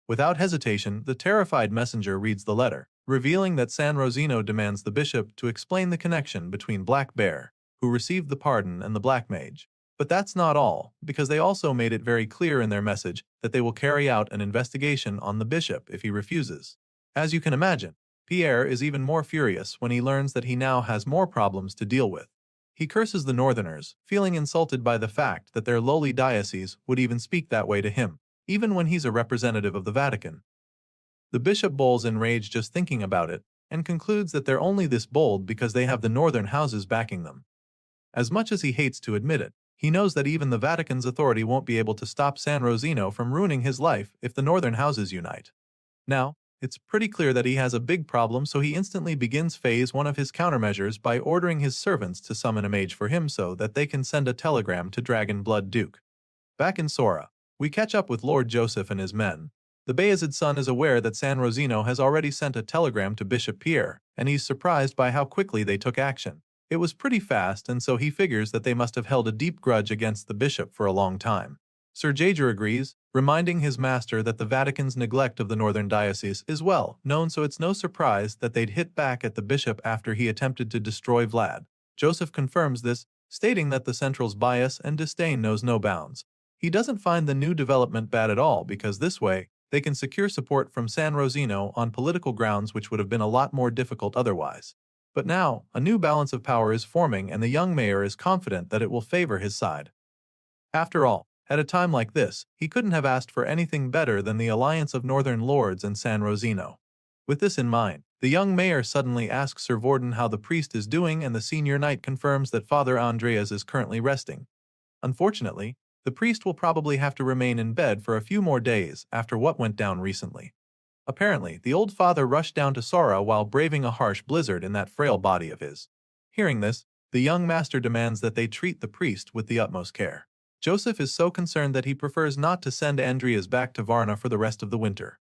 A: Without hesitation, the terrified messenger reads the letter, revealing that San Rosino demands the bishop to explain the connection between Black Bear, who received the pardon, and the Black Mage. But that's not all, because they also made it very clear in their message that they will carry out an investigation on the bishop if he refuses. As you can imagine, Pierre is even more furious when he learns that he now has more problems to deal with. He curses the Northerners, feeling insulted by the fact that their lowly diocese would even speak that way to him, even when he's a representative of the Vatican. The bishop bowls in rage just thinking about it, and concludes that they're only this bold because they have the northern houses backing them. As much as he hates to admit it, He knows that even the Vatican's authority won't be able to stop San Rosino from ruining his life if the northern houses unite. Now, it's pretty clear that he has a big problem, so he instantly begins phase 1 of his countermeasures by ordering his servants to summon a mage for him so that they can send a telegram to Dragon Blood Duke. Back in Sora, we catch up with Lord Joseph and his men. The Bayezid's son is aware that San Rosino has already sent a telegram to Bishop Pierre, and he's surprised by how quickly they took action. It was pretty fast, and so he figures that they must have held a deep grudge against the bishop for a long time. Sir Jaeger agrees, reminding his master that the Vatican's neglect of the northern diocese is well known, so it's no surprise that they'd hit back at the bishop after he attempted to destroy Vlad. Joseph confirms this, stating that the Central's bias and disdain knows no bounds. He doesn't find the new development bad at all because this way, they can secure support from San Rosino on political grounds which would have been a lot more difficult otherwise. But now, a new balance of power is forming and the young mayor is confident that it will favor his side. After all, at a time like this, he couldn't have asked for anything better than the alliance of Northern Lords and San Rosino. With this in mind, the young mayor suddenly asks Sir Vorden how the priest is doing, and the senior knight confirms that Father Andreas is currently resting. Unfortunately, the priest will probably have to remain in bed for a few more days after what went down recently. Apparently, the old father rushed down to Sora while braving a harsh blizzard in that frail body of his. Hearing this, the young master demands that they treat the priest with the utmost care. Joseph is so concerned that he prefers not to send Andreas back to Varna for the rest of the winter.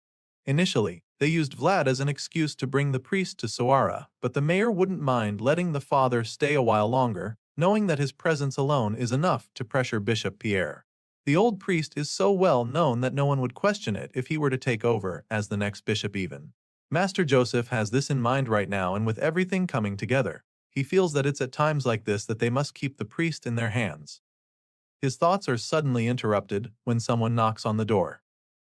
A: Initially, they used Vlad as an excuse to bring the priest to Soara, but the mayor wouldn't mind letting the father stay a while longer, knowing that his presence alone is enough to pressure Bishop Pierre. The old priest is so well known that no one would question it if he were to take over as the next bishop even. Master Joseph has this in mind right now, and with everything coming together, he feels that it's at times like this that they must keep the priest in their hands. His thoughts are suddenly interrupted when someone knocks on the door.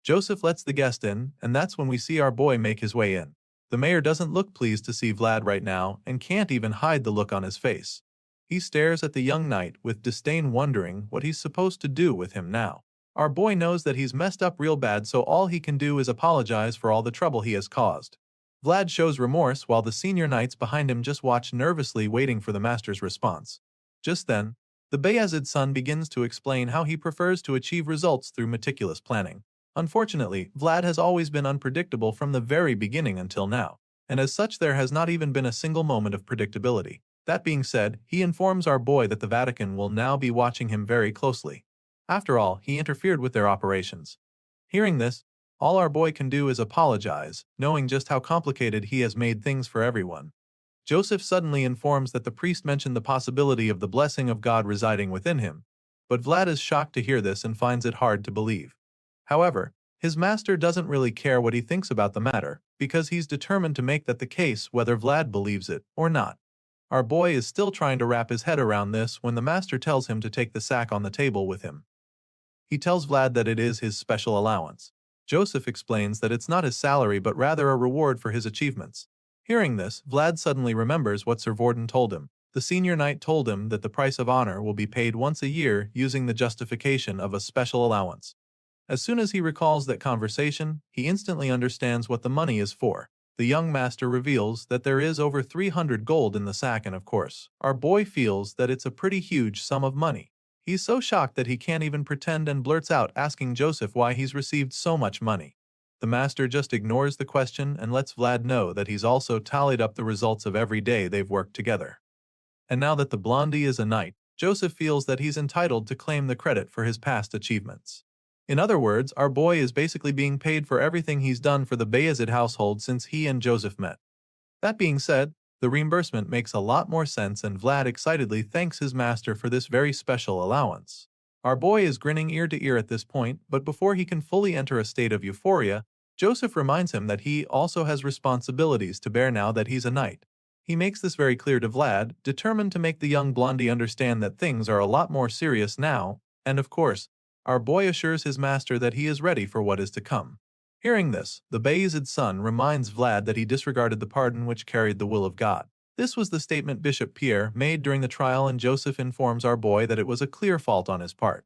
A: Joseph lets the guest in, and that's when we see our boy make his way in. The mayor doesn't look pleased to see Vlad right now and can't even hide the look on his face. He stares at the young knight with disdain, wondering what he's supposed to do with him now. Our boy knows that he's messed up real bad, so all he can do is apologize for all the trouble he has caused. Vlad shows remorse while the senior knights behind him just watch nervously, waiting for the master's response. Just then, the Bayezid's son begins to explain how he prefers to achieve results through meticulous planning. Unfortunately, Vlad has always been unpredictable from the very beginning until now, and as such there has not even been a single moment of predictability. That being said, he informs our boy that the Vatican will now be watching him very closely. After all, he interfered with their operations. Hearing this, all our boy can do is apologize, knowing just how complicated he has made things for everyone. Joseph suddenly informs that the priest mentioned the possibility of the blessing of God residing within him, but Vlad is shocked to hear this and finds it hard to believe. However, his master doesn't really care what he thinks about the matter, because he's determined to make that the case whether Vlad believes it or not. Our boy is still trying to wrap his head around this when the master tells him to take the sack on the table with him. He tells Vlad that it is his special allowance. Joseph explains that it's not his salary but rather a reward for his achievements. Hearing this, Vlad suddenly remembers what Sir Vorden told him. The senior knight told him that the price of honor will be paid once a year using the justification of a special allowance. As soon as he recalls that conversation, he instantly understands what the money is for. The young master reveals that there is over 300 gold in the sack, and of course, our boy feels that it's a pretty huge sum of money. He's so shocked that he can't even pretend and blurts out asking Joseph why he's received so much money. The master just ignores the question and lets Vlad know that he's also tallied up the results of every day they've worked together. And now that the blondie is a knight, Joseph feels that he's entitled to claim the credit for his past achievements. In other words, our boy is basically being paid for everything he's done for the Bayezid household since he and Joseph met. That being said, the reimbursement makes a lot more sense, and Vlad excitedly thanks his master for this very special allowance. Our boy is grinning ear to ear at this point, but before he can fully enter a state of euphoria, Joseph reminds him that he also has responsibilities to bear now that he's a knight. He makes this very clear to Vlad, determined to make the young blondie understand that things are a lot more serious now, and of course, our boy assures his master that he is ready for what is to come. Hearing this, the Bayezid's son reminds Vlad that he disregarded the pardon which carried the will of God. This was the statement Bishop Pierre made during the trial, and Joseph informs our boy that it was a clear fault on his part.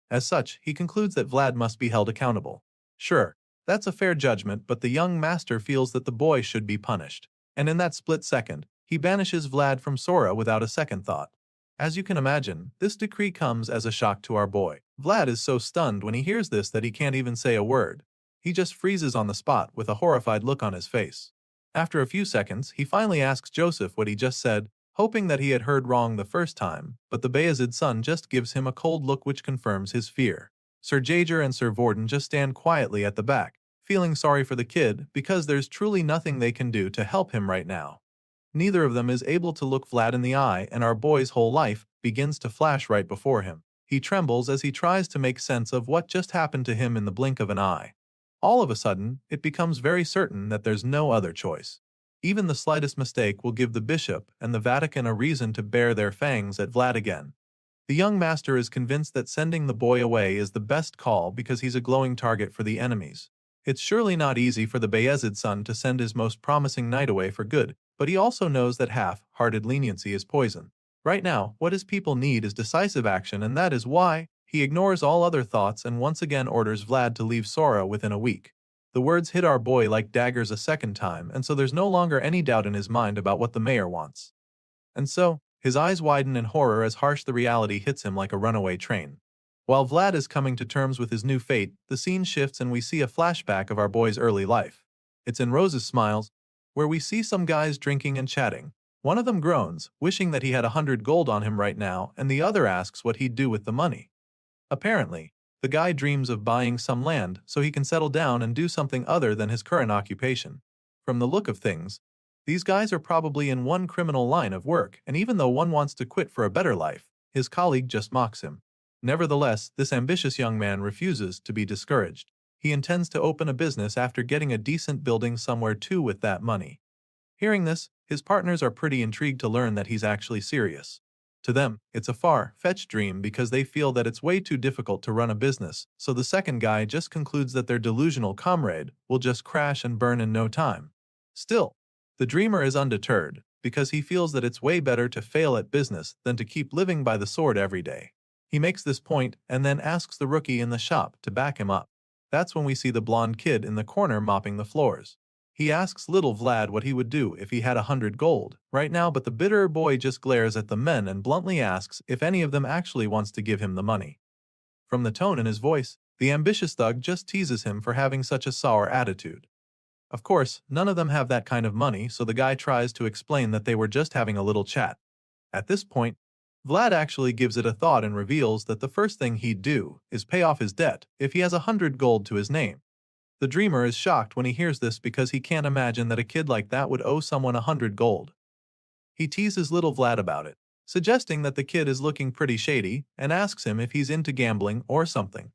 A: As such, he concludes that Vlad must be held accountable. Sure, that's a fair judgment, but the young master feels that the boy should be punished. And in that split second, he banishes Vlad from Sora without a second thought. As you can imagine, this decree comes as a shock to our boy. Vlad is so stunned when he hears this that he can't even say a word. He just freezes on the spot with a horrified look on his face. After a few seconds, he finally asks Joseph what he just said, hoping that he had heard wrong the first time, but the Bayezid's son just gives him a cold look which confirms his fear. Sir Jaeger and Sir Vorden just stand quietly at the back, feeling sorry for the kid because there's truly nothing they can do to help him right now. Neither of them is able to look Vlad in the eye, and our boy's whole life begins to flash right before him. He trembles as he tries to make sense of what just happened to him in the blink of an eye. All of a sudden, it becomes very certain that there's no other choice. Even the slightest mistake will give the bishop and the Vatican a reason to bare their fangs at Vlad again. The young master is convinced that sending the boy away is the best call because he's a glowing target for the enemies. It's surely not easy for the Bayezid son to send his most promising knight away for good, but he also knows that half-hearted leniency is poison. Right now, what his people need is decisive action, and that is why he ignores all other thoughts and once again orders Vlad to leave Sora within a week. The words hit our boy like daggers a second time, and so there's no longer any doubt in his mind about what the mayor wants. And so, his eyes widen in horror as harsh the reality hits him like a runaway train. While Vlad is coming to terms with his new fate, the scene shifts and we see a flashback of our boy's early life. It's in Rose's Smiles, where we see some guys drinking and chatting. One of them groans, wishing that he had 100 gold on him right now, and the other asks what he'd do with the money. Apparently, the guy dreams of buying some land so he can settle down and do something other than his current occupation. From the look of things, these guys are probably in one criminal line of work, and even though one wants to quit for a better life, his colleague just mocks him. Nevertheless, this ambitious young man refuses to be discouraged. He intends to open a business after getting a decent building somewhere too with that money. Hearing this, his partners are pretty intrigued to learn that he's actually serious. To them, it's a far-fetched dream because they feel that it's way too difficult to run a business, so the second guy just concludes that their delusional comrade will just crash and burn in no time. Still, the dreamer is undeterred because he feels that it's way better to fail at business than to keep living by the sword every day. He makes this point and then asks the rookie in the shop to back him up. That's when we see the blonde kid in the corner mopping the floors. He asks little Vlad what he would do if he had 100 gold right now, but the bitter boy just glares at the men and bluntly asks if any of them actually wants to give him the money. From the tone in his voice, the ambitious thug just teases him for having such a sour attitude. Of course, none of them have that kind of money, so the guy tries to explain that they were just having a little chat. At this point, Vlad actually gives it a thought and reveals that the first thing he'd do is pay off his debt if he has 100 gold to his name. The dreamer is shocked when he hears this because he can't imagine that a kid like that would owe someone 100 gold. He teases little Vlad about it, suggesting that the kid is looking pretty shady and asks him if he's into gambling or something.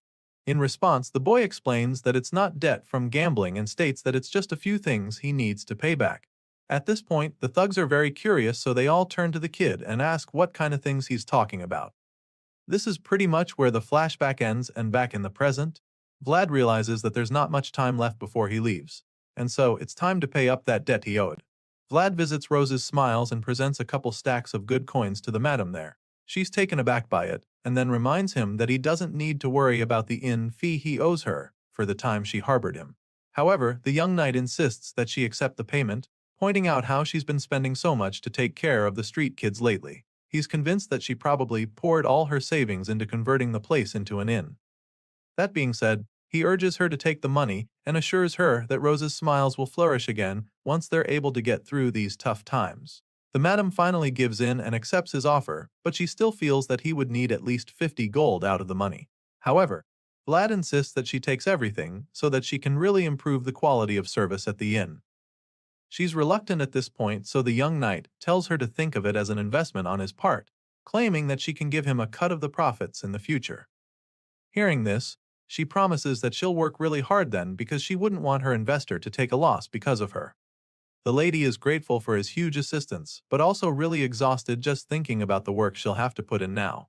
A: In response, the boy explains that it's not debt from gambling and states that it's just a few things he needs to pay back. At this point, the thugs are very curious, so they all turn to the kid and ask what kind of things he's talking about. This is pretty much where the flashback ends, and back in the present, Vlad realizes that there's not much time left before he leaves, and so it's time to pay up that debt he owed. Vlad visits Rose's Smiles and presents a couple stacks of good coins to the madam there. She's taken aback by it, and then reminds him that he doesn't need to worry about the inn fee he owes her for the time she harbored him. However, the young knight insists that she accept the payment, pointing out how she's been spending so much to take care of the street kids lately. He's convinced that she probably poured all her savings into converting the place into an inn. That being said, he urges her to take the money and assures her that Rose's Smiles will flourish again once they're able to get through these tough times. The madam finally gives in and accepts his offer, but she still feels that he would need at least 50 gold out of the money. However, Vlad insists that she takes everything so that she can really improve the quality of service at the inn. She's reluctant at this point, so the young knight tells her to think of it as an investment on his part, claiming that she can give him a cut of the profits in the future. Hearing this, she promises that she'll work really hard then because she wouldn't want her investor to take a loss because of her. The lady is grateful for his huge assistance, but also really exhausted just thinking about the work she'll have to put in now.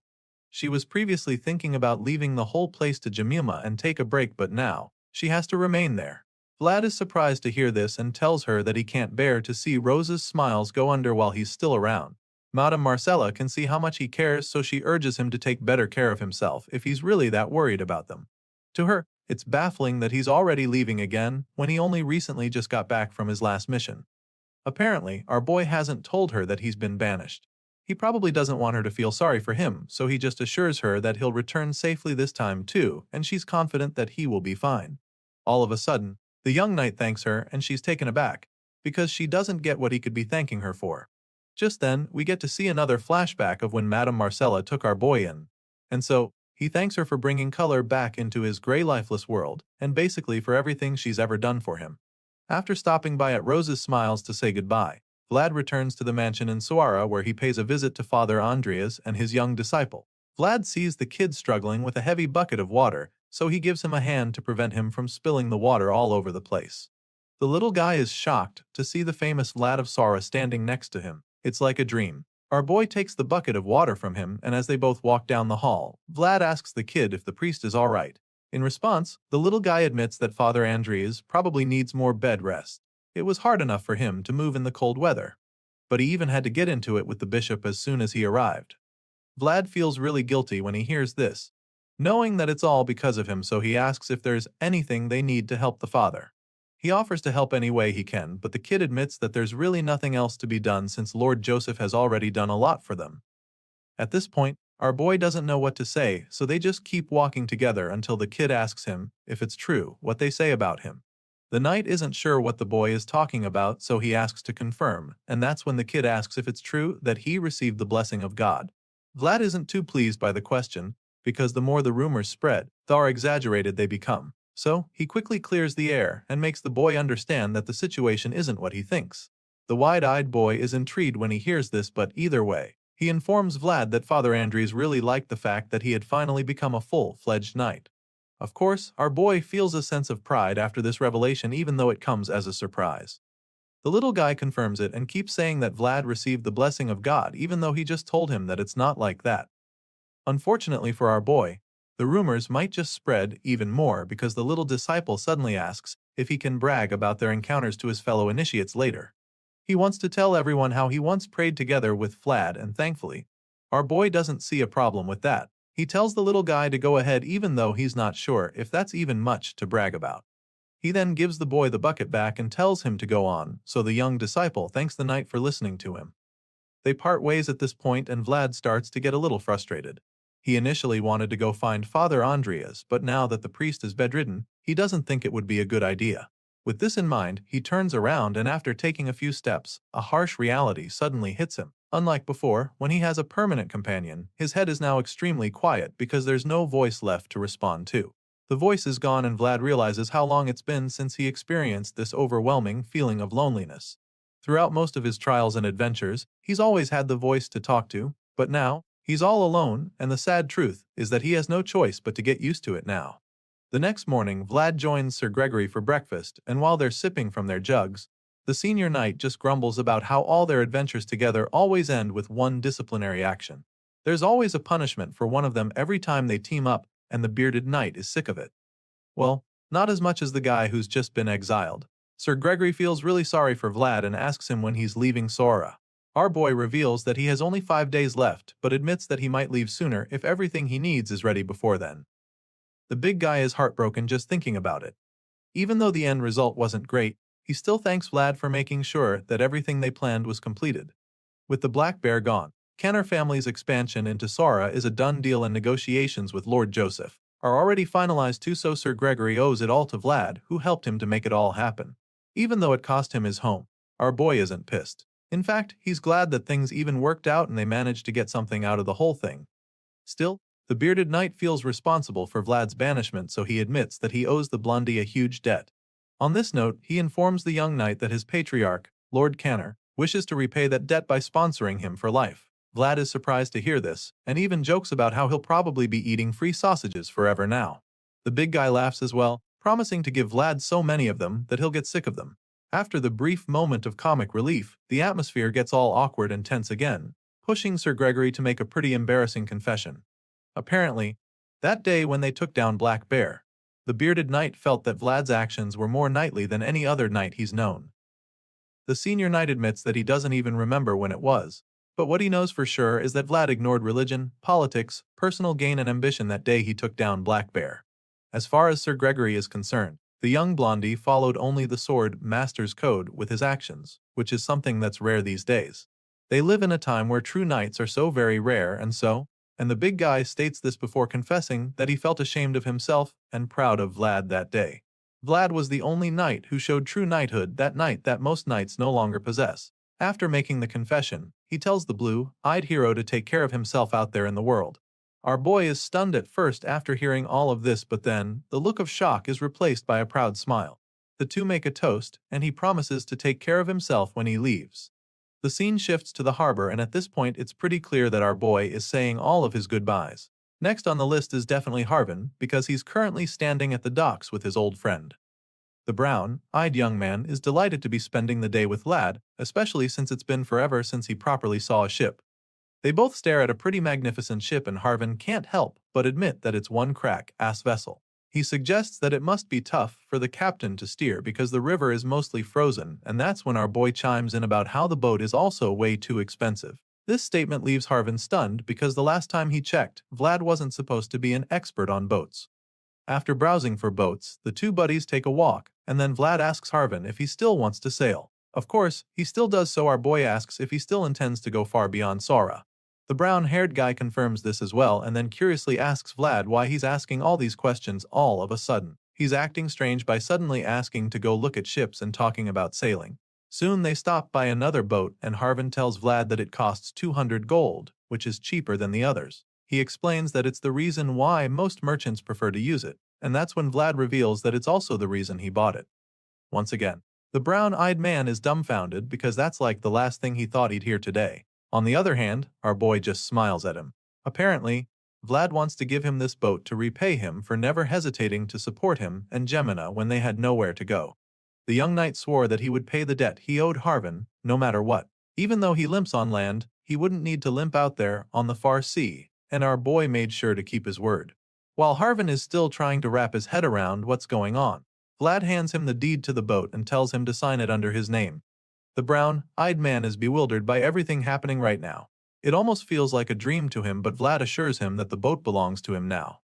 A: She was previously thinking about leaving the whole place to Jemima and take a break, but now she has to remain there. Vlad is surprised to hear this and tells her that he can't bear to see Rose's Smiles go under while he's still around. Madame Marcella can see how much he cares, so she urges him to take better care of himself if he's really that worried about them. To her, it's baffling that he's already leaving again when he only recently just got back from his last mission. Apparently, our boy hasn't told her that he's been banished. He probably doesn't want her to feel sorry for him, so he just assures her that he'll return safely this time too, and she's confident that he will be fine. All of a sudden, the young knight thanks her and she's taken aback, because she doesn't get what he could be thanking her for. Just then, we get to see another flashback of when Madame Marcella took our boy in. And so, he thanks her for bringing color back into his gray lifeless world, and basically for everything she's ever done for him. After stopping by at Rose's Smiles to say goodbye, Vlad returns to the mansion in Suara where he pays a visit to Father Andreas and his young disciple. Vlad sees the kid struggling with a heavy bucket of water, so he gives him a hand to prevent him from spilling the water all over the place. The little guy is shocked to see the famous Vlad of Sora standing next to him. It's like a dream. Our boy takes the bucket of water from him, and as they both walk down the hall, Vlad asks the kid if the priest is alright. In response, the little guy admits that Father Andreas probably needs more bed rest. It was hard enough for him to move in the cold weather. But he even had to get into it with the bishop as soon as he arrived. Vlad feels really guilty when he hears this, knowing that it's all because of him, so he asks if there's anything they need to help the father. He offers to help any way he can, but the kid admits that there's really nothing else to be done since Lord Joseph has already done a lot for them. At this point, our boy doesn't know what to say, so they just keep walking together until the kid asks him if it's true what they say about him. The knight isn't sure what the boy is talking about, so he asks to confirm, and that's when the kid asks if it's true that he received the blessing of God. Vlad isn't too pleased by the question, because the more the rumors spread, the more exaggerated they become. So, he quickly clears the air and makes the boy understand that the situation isn't what he thinks. The wide-eyed boy is intrigued when he hears this, but either way, he informs Vlad that Father Andres really liked the fact that he had finally become a full-fledged knight. Of course, our boy feels a sense of pride after this revelation, even though it comes as a surprise. The little guy confirms it and keeps saying that Vlad received the blessing of God, even though he just told him that it's not like that. Unfortunately for our boy, the rumors might just spread even more because the little disciple suddenly asks if he can brag about their encounters to his fellow initiates later. He wants to tell everyone how he once prayed together with Vlad, and thankfully, our boy doesn't see a problem with that. He tells the little guy to go ahead even though he's not sure if that's even much to brag about. He then gives the boy the bucket back and tells him to go on, so the young disciple thanks the knight for listening to him. They part ways at this point and Vlad starts to get a little frustrated. He initially wanted to go find Father Andreas, but now that the priest is bedridden, he doesn't think it would be a good idea. With this in mind, he turns around and after taking a few steps, a harsh reality suddenly hits him. Unlike before, when he has a permanent companion, his head is now extremely quiet because there's no voice left to respond to. The voice is gone and Vlad realizes how long it's been since he experienced this overwhelming feeling of loneliness. Throughout most of his trials and adventures, he's always had the voice to talk to, but now, he's all alone, and the sad truth is that he has no choice but to get used to it now. The next morning, Vlad joins Sir Gregory for breakfast, and while they're sipping from their jugs, the senior knight just grumbles about how all their adventures together always end with one disciplinary action. There's always a punishment for one of them every time they team up, and the bearded knight is sick of it. Well, not as much as the guy who's just been exiled. Sir Gregory feels really sorry for Vlad and asks him when he's leaving Sora. Our boy reveals that he has only 5 days left, but admits that he might leave sooner if everything he needs is ready before then. The big guy is heartbroken just thinking about it. Even though the end result wasn't great, he still thanks Vlad for making sure that everything they planned was completed. With the Black Bear gone, Kenner family's expansion into Sora is a done deal and negotiations with Lord Joseph are already finalized too, so Sir Gregory owes it all to Vlad, who helped him to make it all happen. Even though it cost him his home, our boy isn't pissed. In fact, he's glad that things even worked out and they managed to get something out of the whole thing. Still, the bearded knight feels responsible for Vlad's banishment, so he admits that he owes the blondie a huge debt. On this note, he informs the young knight that his patriarch, Lord Canner, wishes to repay that debt by sponsoring him for life. Vlad is surprised to hear this, and even jokes about how he'll probably be eating free sausages forever now. The big guy laughs as well, promising to give Vlad so many of them that he'll get sick of them. After the brief moment of comic relief, the atmosphere gets all awkward and tense again, pushing Sir Gregory to make a pretty embarrassing confession. Apparently, that day when they took down Black Bear, the bearded knight felt that Vlad's actions were more knightly than any other knight he's known. The senior knight admits that he doesn't even remember when it was, but what he knows for sure is that Vlad ignored religion, politics, personal gain and ambition that day he took down Black Bear. As far as Sir Gregory is concerned, the young blondie followed only the sword master's code with his actions, which is something that's rare these days. They live in a time where true knights are so very rare and the big guy states this before confessing that he felt ashamed of himself and proud of Vlad that day. Vlad was the only knight who showed true knighthood that night that most knights no longer possess. After making the confession, he tells the blue-eyed hero to take care of himself out there in the world. Our boy is stunned at first after hearing all of this, but then, the look of shock is replaced by a proud smile. The two make a toast, and he promises to take care of himself when he leaves. The scene shifts to the harbor, and at this point it's pretty clear that our boy is saying all of his goodbyes. Next on the list is definitely Harvin, because he's currently standing at the docks with his old friend. The brown-eyed young man is delighted to be spending the day with Lad, especially since it's been forever since he properly saw a ship. They both stare at a pretty magnificent ship, and Harvin can't help but admit that it's one crack-ass vessel. He suggests that it must be tough for the captain to steer because the river is mostly frozen, and that's when our boy chimes in about how the boat is also way too expensive. This statement leaves Harvin stunned because the last time he checked, Vlad wasn't supposed to be an expert on boats. After browsing for boats, the two buddies take a walk, and then Vlad asks Harvin if he still wants to sail. Of course, he still does, so our boy asks if he still intends to go far beyond Sora. The brown-haired guy confirms this as well and then curiously asks Vlad why he's asking all these questions all of a sudden. He's acting strange by suddenly asking to go look at ships and talking about sailing. Soon they stop by another boat, and Harvin tells Vlad that it costs 200 gold, which is cheaper than the others. He explains that it's the reason why most merchants prefer to use it, and that's when Vlad reveals that it's also the reason he bought it. Once again, the brown-eyed man is dumbfounded because that's like the last thing he thought he'd hear today. On the other hand, our boy just smiles at him. Apparently, Vlad wants to give him this boat to repay him for never hesitating to support him and Gemina when they had nowhere to go. The young knight swore that he would pay the debt he owed Harvin, no matter what. Even though he limps on land, he wouldn't need to limp out there on the far sea, and our boy made sure to keep his word. While Harvin is still trying to wrap his head around what's going on, Vlad hands him the deed to the boat and tells him to sign it under his name. The brown-eyed man is bewildered by everything happening right now. It almost feels like a dream to him, but Vlad assures him that the boat belongs to him now.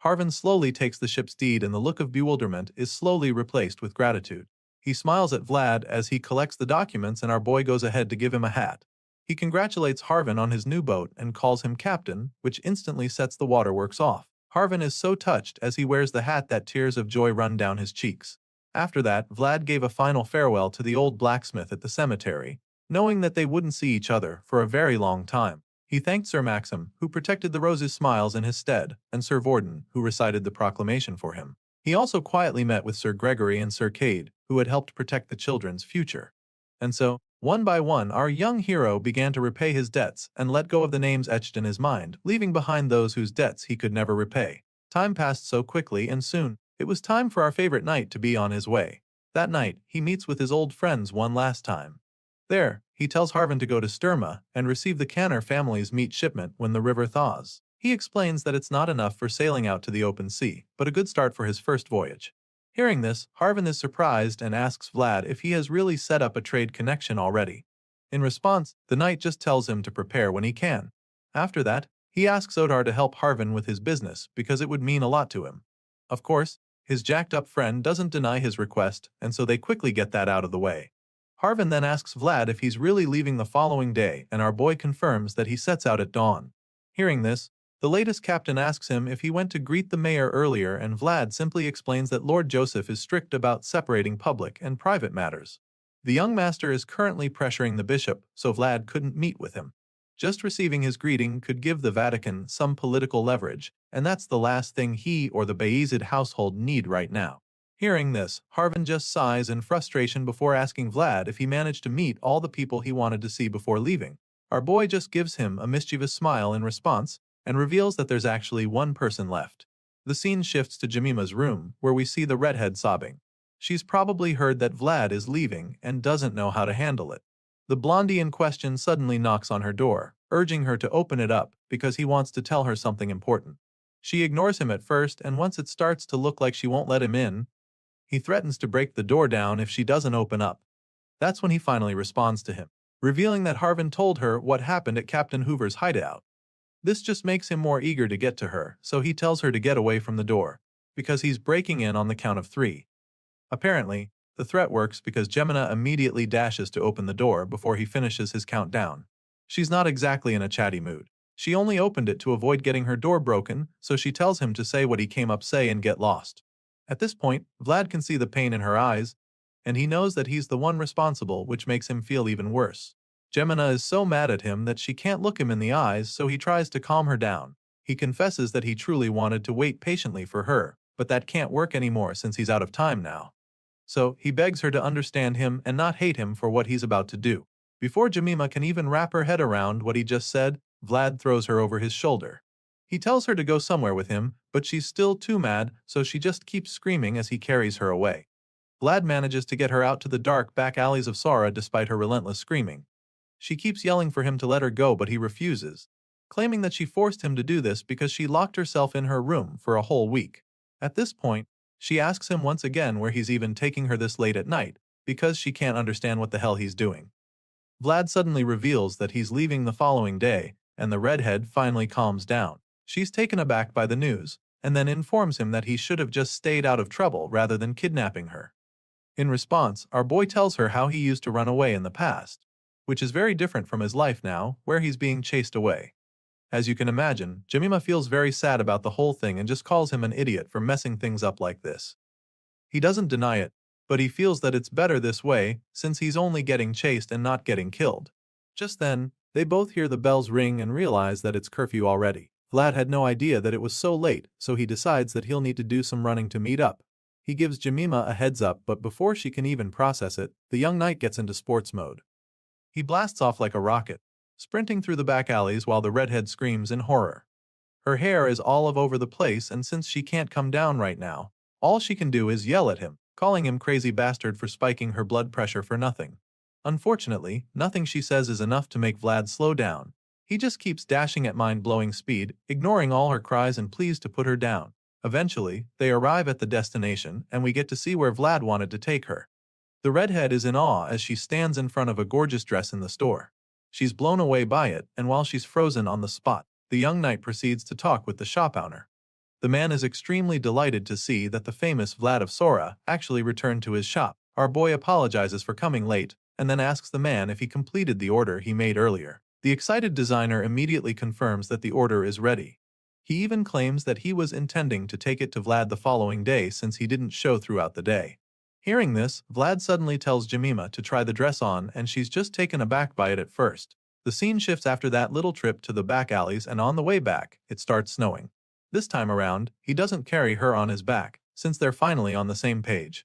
A: Harvin slowly takes the ship's deed, and the look of bewilderment is slowly replaced with gratitude. He smiles at Vlad as he collects the documents, and our boy goes ahead to give him a hat. He congratulates Harvin on his new boat and calls him captain, which instantly sets the waterworks off. Harvin is so touched as he wears the hat that tears of joy run down his cheeks. After that, Vlad gave a final farewell to the old blacksmith at the cemetery, knowing that they wouldn't see each other for a very long time. He thanked Sir Maxim, who protected the Rose's smiles in his stead, and Sir Vorden, who recited the proclamation for him. He also quietly met with Sir Gregory and Sir Cade, who had helped protect the children's future. And so, one by one, our young hero began to repay his debts and let go of the names etched in his mind, leaving behind those whose debts he could never repay. Time passed so quickly, and soon, it was time for our favorite knight to be on his way. That night, he meets with his old friends one last time. There, he tells Harvin to go to Sturma and receive the Canner family's meat shipment when the river thaws. He explains that it's not enough for sailing out to the open sea, but a good start for his first voyage. Hearing this, Harvin is surprised and asks Vlad if he has really set up a trade connection already. In response, the knight just tells him to prepare when he can. After that, he asks Odar to help Harvin with his business because it would mean a lot to him. Of course, his jacked-up friend doesn't deny his request, and so they quickly get that out of the way. Harvin then asks Vlad if he's really leaving the following day, and our boy confirms that he sets out at dawn. Hearing this, the latest captain asks him if he went to greet the mayor earlier, and Vlad simply explains that Lord Joseph is strict about separating public and private matters. The young master is currently pressuring the bishop, so Vlad couldn't meet with him. Just receiving his greeting could give the Vatican some political leverage, and that's the last thing he or the Bayezid household need right now. Hearing this, Harvin just sighs in frustration before asking Vlad if he managed to meet all the people he wanted to see before leaving. Our boy just gives him a mischievous smile in response and reveals that there's actually one person left. The scene shifts to Jemima's room, where we see the redhead sobbing. She's probably heard that Vlad is leaving and doesn't know how to handle it. The blondie in question suddenly knocks on her door, urging her to open it up because he wants to tell her something important. She ignores him at first, and once it starts to look like she won't let him in, he threatens to break the door down if she doesn't open up. That's when he finally responds to him, revealing that Harvin told her what happened at Captain Hoover's hideout. This just makes him more eager to get to her, so he tells her to get away from the door, because he's breaking in on the count of 3. Apparently, The threat works because Gemina immediately dashes to open the door before he finishes his countdown. She's not exactly in a chatty mood. She only opened it to avoid getting her door broken, so she tells him to say what he came up say and get lost. At this point, Vlad can see the pain in her eyes, and he knows that he's the one responsible, which makes him feel even worse. Gemina is so mad at him that she can't look him in the eyes, so he tries to calm her down. He confesses that he truly wanted to wait patiently for her, but that can't work anymore since he's out of time now. So, he begs her to understand him and not hate him for what he's about to do. Before Jemima can even wrap her head around what he just said, Vlad throws her over his shoulder. He tells her to go somewhere with him, but she's still too mad, so she just keeps screaming as he carries her away. Vlad manages to get her out to the dark back alleys of Sora despite her relentless screaming. She keeps yelling for him to let her go, but he refuses, claiming that she forced him to do this because she locked herself in her room for a whole week. At this point, she asks him once again where he's even taking her this late at night, because she can't understand what the hell he's doing. Vlad suddenly reveals that he's leaving the following day, and the redhead finally calms down. She's taken aback by the news, and then informs him that he should have just stayed out of trouble rather than kidnapping her. In response, our boy tells her how he used to run away in the past, which is very different from his life now, where he's being chased away. As you can imagine, Jemima feels very sad about the whole thing and just calls him an idiot for messing things up like this. He doesn't deny it, but he feels that it's better this way since he's only getting chased and not getting killed. Just then, they both hear the bells ring and realize that it's curfew already. Vlad had no idea that it was so late, so he decides that he'll need to do some running to meet up. He gives Jemima a heads up, but before she can even process it, the young knight gets into sports mode. He blasts off like a rocket, sprinting through the back alleys while the redhead screams in horror. Her hair is all over the place, and since she can't come down right now, all she can do is yell at him, calling him crazy bastard for spiking her blood pressure for nothing. Unfortunately, nothing she says is enough to make Vlad slow down. He just keeps dashing at mind-blowing speed, ignoring all her cries and pleas to put her down. Eventually, they arrive at the destination, and we get to see where Vlad wanted to take her. The redhead is in awe as she stands in front of a gorgeous dress in the store. She's blown away by it, and while she's frozen on the spot, the young knight proceeds to talk with the shop owner. The man is extremely delighted to see that the famous Vlad of Sora actually returned to his shop. Our boy apologizes for coming late, and then asks the man if he completed the order he made earlier. The excited designer immediately confirms that the order is ready. He even claims that he was intending to take it to Vlad the following day since he didn't show throughout the day. Hearing this, Vlad suddenly tells Jemima to try the dress on, and she's just taken aback by it at first. The scene shifts after that little trip to the back alleys, and on the way back, it starts snowing. This time around, he doesn't carry her on his back, since they're finally on the same page.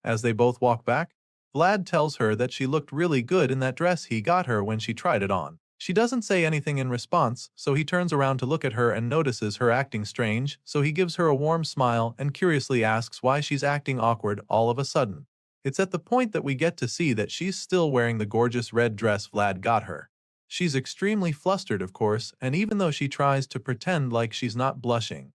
A: As they both walk back, Vlad tells her that she looked really good in that dress he got her when she tried it on. She doesn't say anything in response, so he turns around to look at her and notices her acting strange, so he gives her a warm smile and curiously asks why she's acting awkward all of a sudden. It's at the point that we get to see that she's still wearing the gorgeous red dress Vlad got her. She's extremely flustered, of course, and even though she tries to pretend like she's not blushing,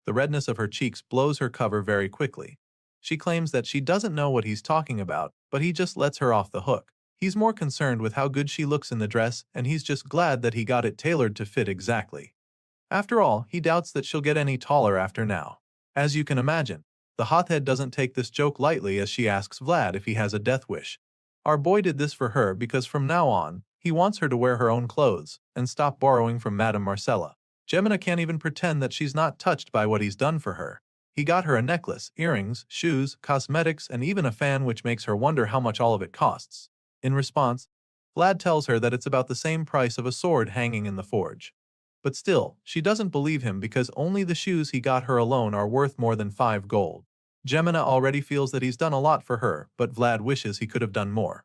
A: the redness of her cheeks blows her cover very quickly. She claims that she doesn't know what he's talking about, but he just lets her off the hook. He's more concerned with how good she looks in the dress, and he's just glad that he got it tailored to fit exactly. After all, he doubts that she'll get any taller after now. As you can imagine, the hothead doesn't take this joke lightly as she asks Vlad if he has a death wish. Our boy did this for her because from now on, he wants her to wear her own clothes and stop borrowing from Madame Marcella. Gemina can't even pretend that she's not touched by what he's done for her. He got her a necklace, earrings, shoes, cosmetics, and even a fan, which makes her wonder how much all of it costs. In response, Vlad tells her that it's about the same price of a sword hanging in the forge. But still, she doesn't believe him because only the shoes he got her alone are worth more than 5 gold. Gemina already feels that he's done a lot for her, but Vlad wishes he could have done more.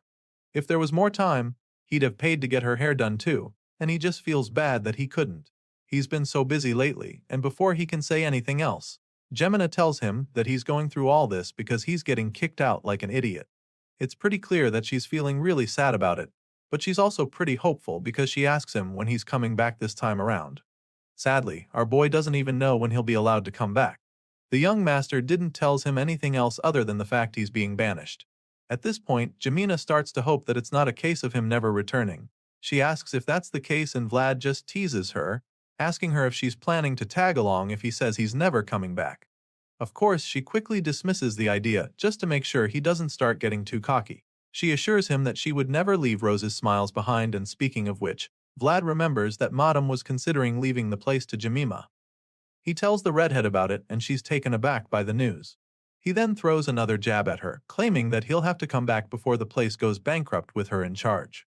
A: If there was more time, he'd have paid to get her hair done too, and he just feels bad that he couldn't. He's been so busy lately, and before he can say anything else, Gemina tells him that he's going through all this because he's getting kicked out like an idiot. It's pretty clear that she's feeling really sad about it, but she's also pretty hopeful because she asks him when he's coming back this time around. Sadly, our boy doesn't even know when he'll be allowed to come back. The young master didn't tell him anything else other than the fact he's being banished. At this point, Jemina starts to hope that it's not a case of him never returning. She asks if that's the case, and Vlad just teases her, asking her if she's planning to tag along if he says he's never coming back. Of course, she quickly dismisses the idea just to make sure he doesn't start getting too cocky. She assures him that she would never leave Rose's smiles behind, and speaking of which, Vlad remembers that Madam was considering leaving the place to Jemima. He tells the redhead about it and she's taken aback by the news. He then throws another jab at her, claiming that he'll have to come back before the place goes bankrupt with her in charge.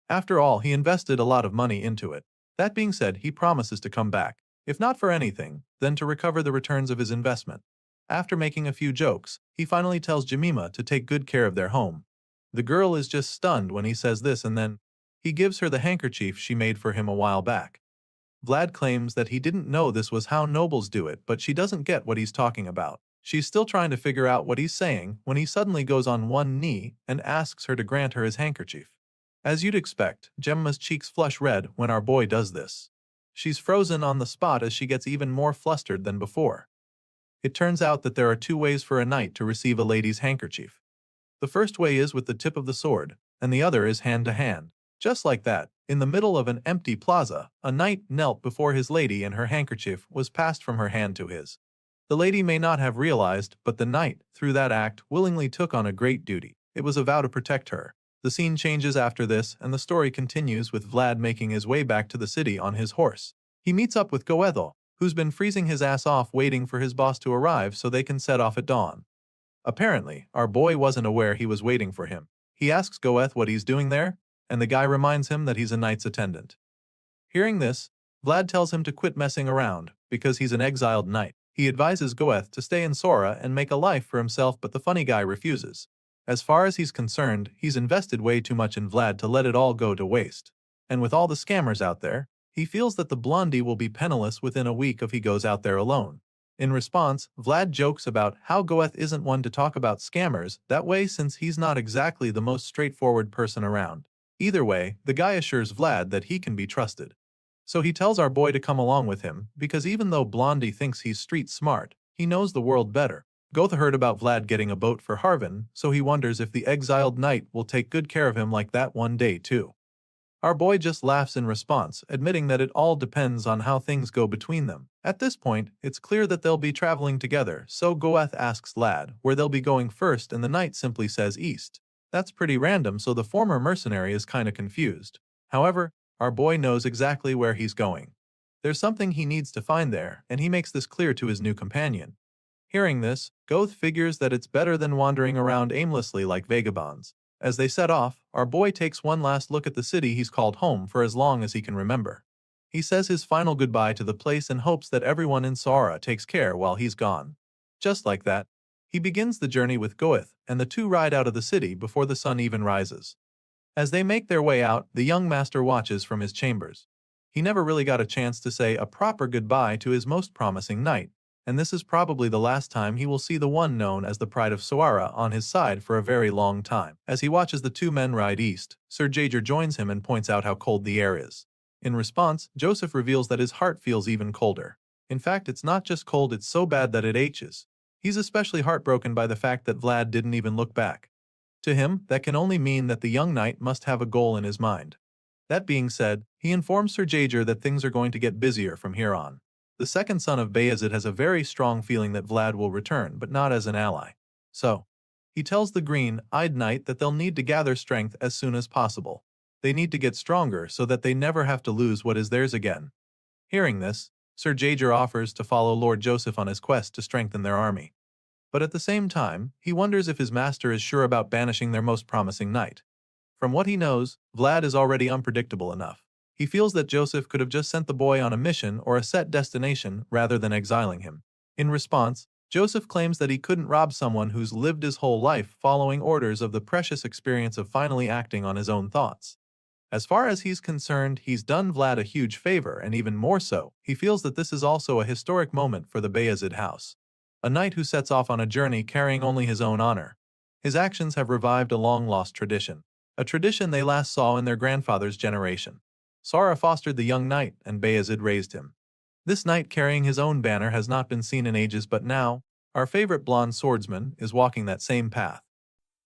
A: After all, he invested a lot of money into it. That being said, he promises to come back, if not for anything, then to recover the returns of his investment. After making a few jokes, he finally tells Jemima to take good care of their home. The girl is just stunned when he says this, and then he gives her the handkerchief she made for him a while back. Vlad claims that he didn't know this was how nobles do it, but she doesn't get what he's talking about. She's still trying to figure out what he's saying when he suddenly goes on one knee and asks her to grant her his handkerchief. As you'd expect, Jemima's cheeks flush red when our boy does this. She's frozen on the spot as she gets even more flustered than before. It turns out that there are two ways for a knight to receive a lady's handkerchief. The first way is with the tip of the sword, and the other is hand to hand. Just like that, in the middle of an empty plaza, a knight knelt before his lady and her handkerchief was passed from her hand to his. The lady may not have realized, but the knight, through that act, willingly took on a great duty. It was a vow to protect her. The scene changes after this, and the story continues with Vlad making his way back to the city on his horse. He meets up with Goethel, who's been freezing his ass off waiting for his boss to arrive so they can set off at dawn. Apparently, our boy wasn't aware he was waiting for him. He asks Goeth what he's doing there, and the guy reminds him that he's a knight's attendant. Hearing this, Vlad tells him to quit messing around, because he's an exiled knight. He advises Goeth to stay in Sora and make a life for himself, but the funny guy refuses. As far as he's concerned, he's invested way too much in Vlad to let it all go to waste. And with all the scammers out there, he feels that the blondie will be penniless within a week if he goes out there alone. In response, Vlad jokes about how Goeth isn't one to talk about scammers that way since he's not exactly the most straightforward person around. Either way, the guy assures Vlad that he can be trusted. So he tells our boy to come along with him, because even though Blondie thinks he's street smart, he knows the world better. Goeth heard about Vlad getting a boat for Harvin, so he wonders if the exiled knight will take good care of him like that one day too. Our boy just laughs in response, admitting that it all depends on how things go between them. At this point, it's clear that they'll be traveling together, so Goeth asks Lad where they'll be going first and the knight simply says east. That's pretty random, so the former mercenary is kinda confused. However, our boy knows exactly where he's going. There's something he needs to find there, and he makes this clear to his new companion. Hearing this, Goeth figures that it's better than wandering around aimlessly like vagabonds. As they set off, our boy takes one last look at the city he's called home for as long as he can remember. He says his final goodbye to the place and hopes that everyone in Sora takes care while he's gone. Just like that, he begins the journey with Goeth, and the two ride out of the city before the sun even rises. As they make their way out, the young master watches from his chambers. He never really got a chance to say a proper goodbye to his most promising knight, and this is probably the last time he will see the one known as the Pride of Sora on his side for a very long time. As he watches the two men ride east, Sir Jaeger joins him and points out how cold the air is. In response, Joseph reveals that his heart feels even colder. In fact, it's not just cold, it's so bad that it aches. He's especially heartbroken by the fact that Vlad didn't even look back. To him, that can only mean that the young knight must have a goal in his mind. That being said, he informs Sir Jaeger that things are going to get busier from here on. The second son of Bayezid has a very strong feeling that Vlad will return, but not as an ally. So, he tells the green-eyed knight that they'll need to gather strength as soon as possible. They need to get stronger so that they never have to lose what is theirs again. Hearing this, Sir Jaeger offers to follow Lord Joseph on his quest to strengthen their army. But at the same time, he wonders if his master is sure about banishing their most promising knight. From what he knows, Vlad is already unpredictable enough. He feels that Joseph could have just sent the boy on a mission or a set destination rather than exiling him. In response, Joseph claims that he couldn't rob someone who's lived his whole life following orders of the precious experience of finally acting on his own thoughts. As far as he's concerned, he's done Vlad a huge favor, and even more so, he feels that this is also a historic moment for the Bayezid house. A knight who sets off on a journey carrying only his own honor. His actions have revived a long-lost tradition. A tradition they last saw in their grandfather's generation. Sora fostered the young knight, and Bayezid raised him. This knight carrying his own banner has not been seen in ages, but now, our favorite blonde swordsman is walking that same path.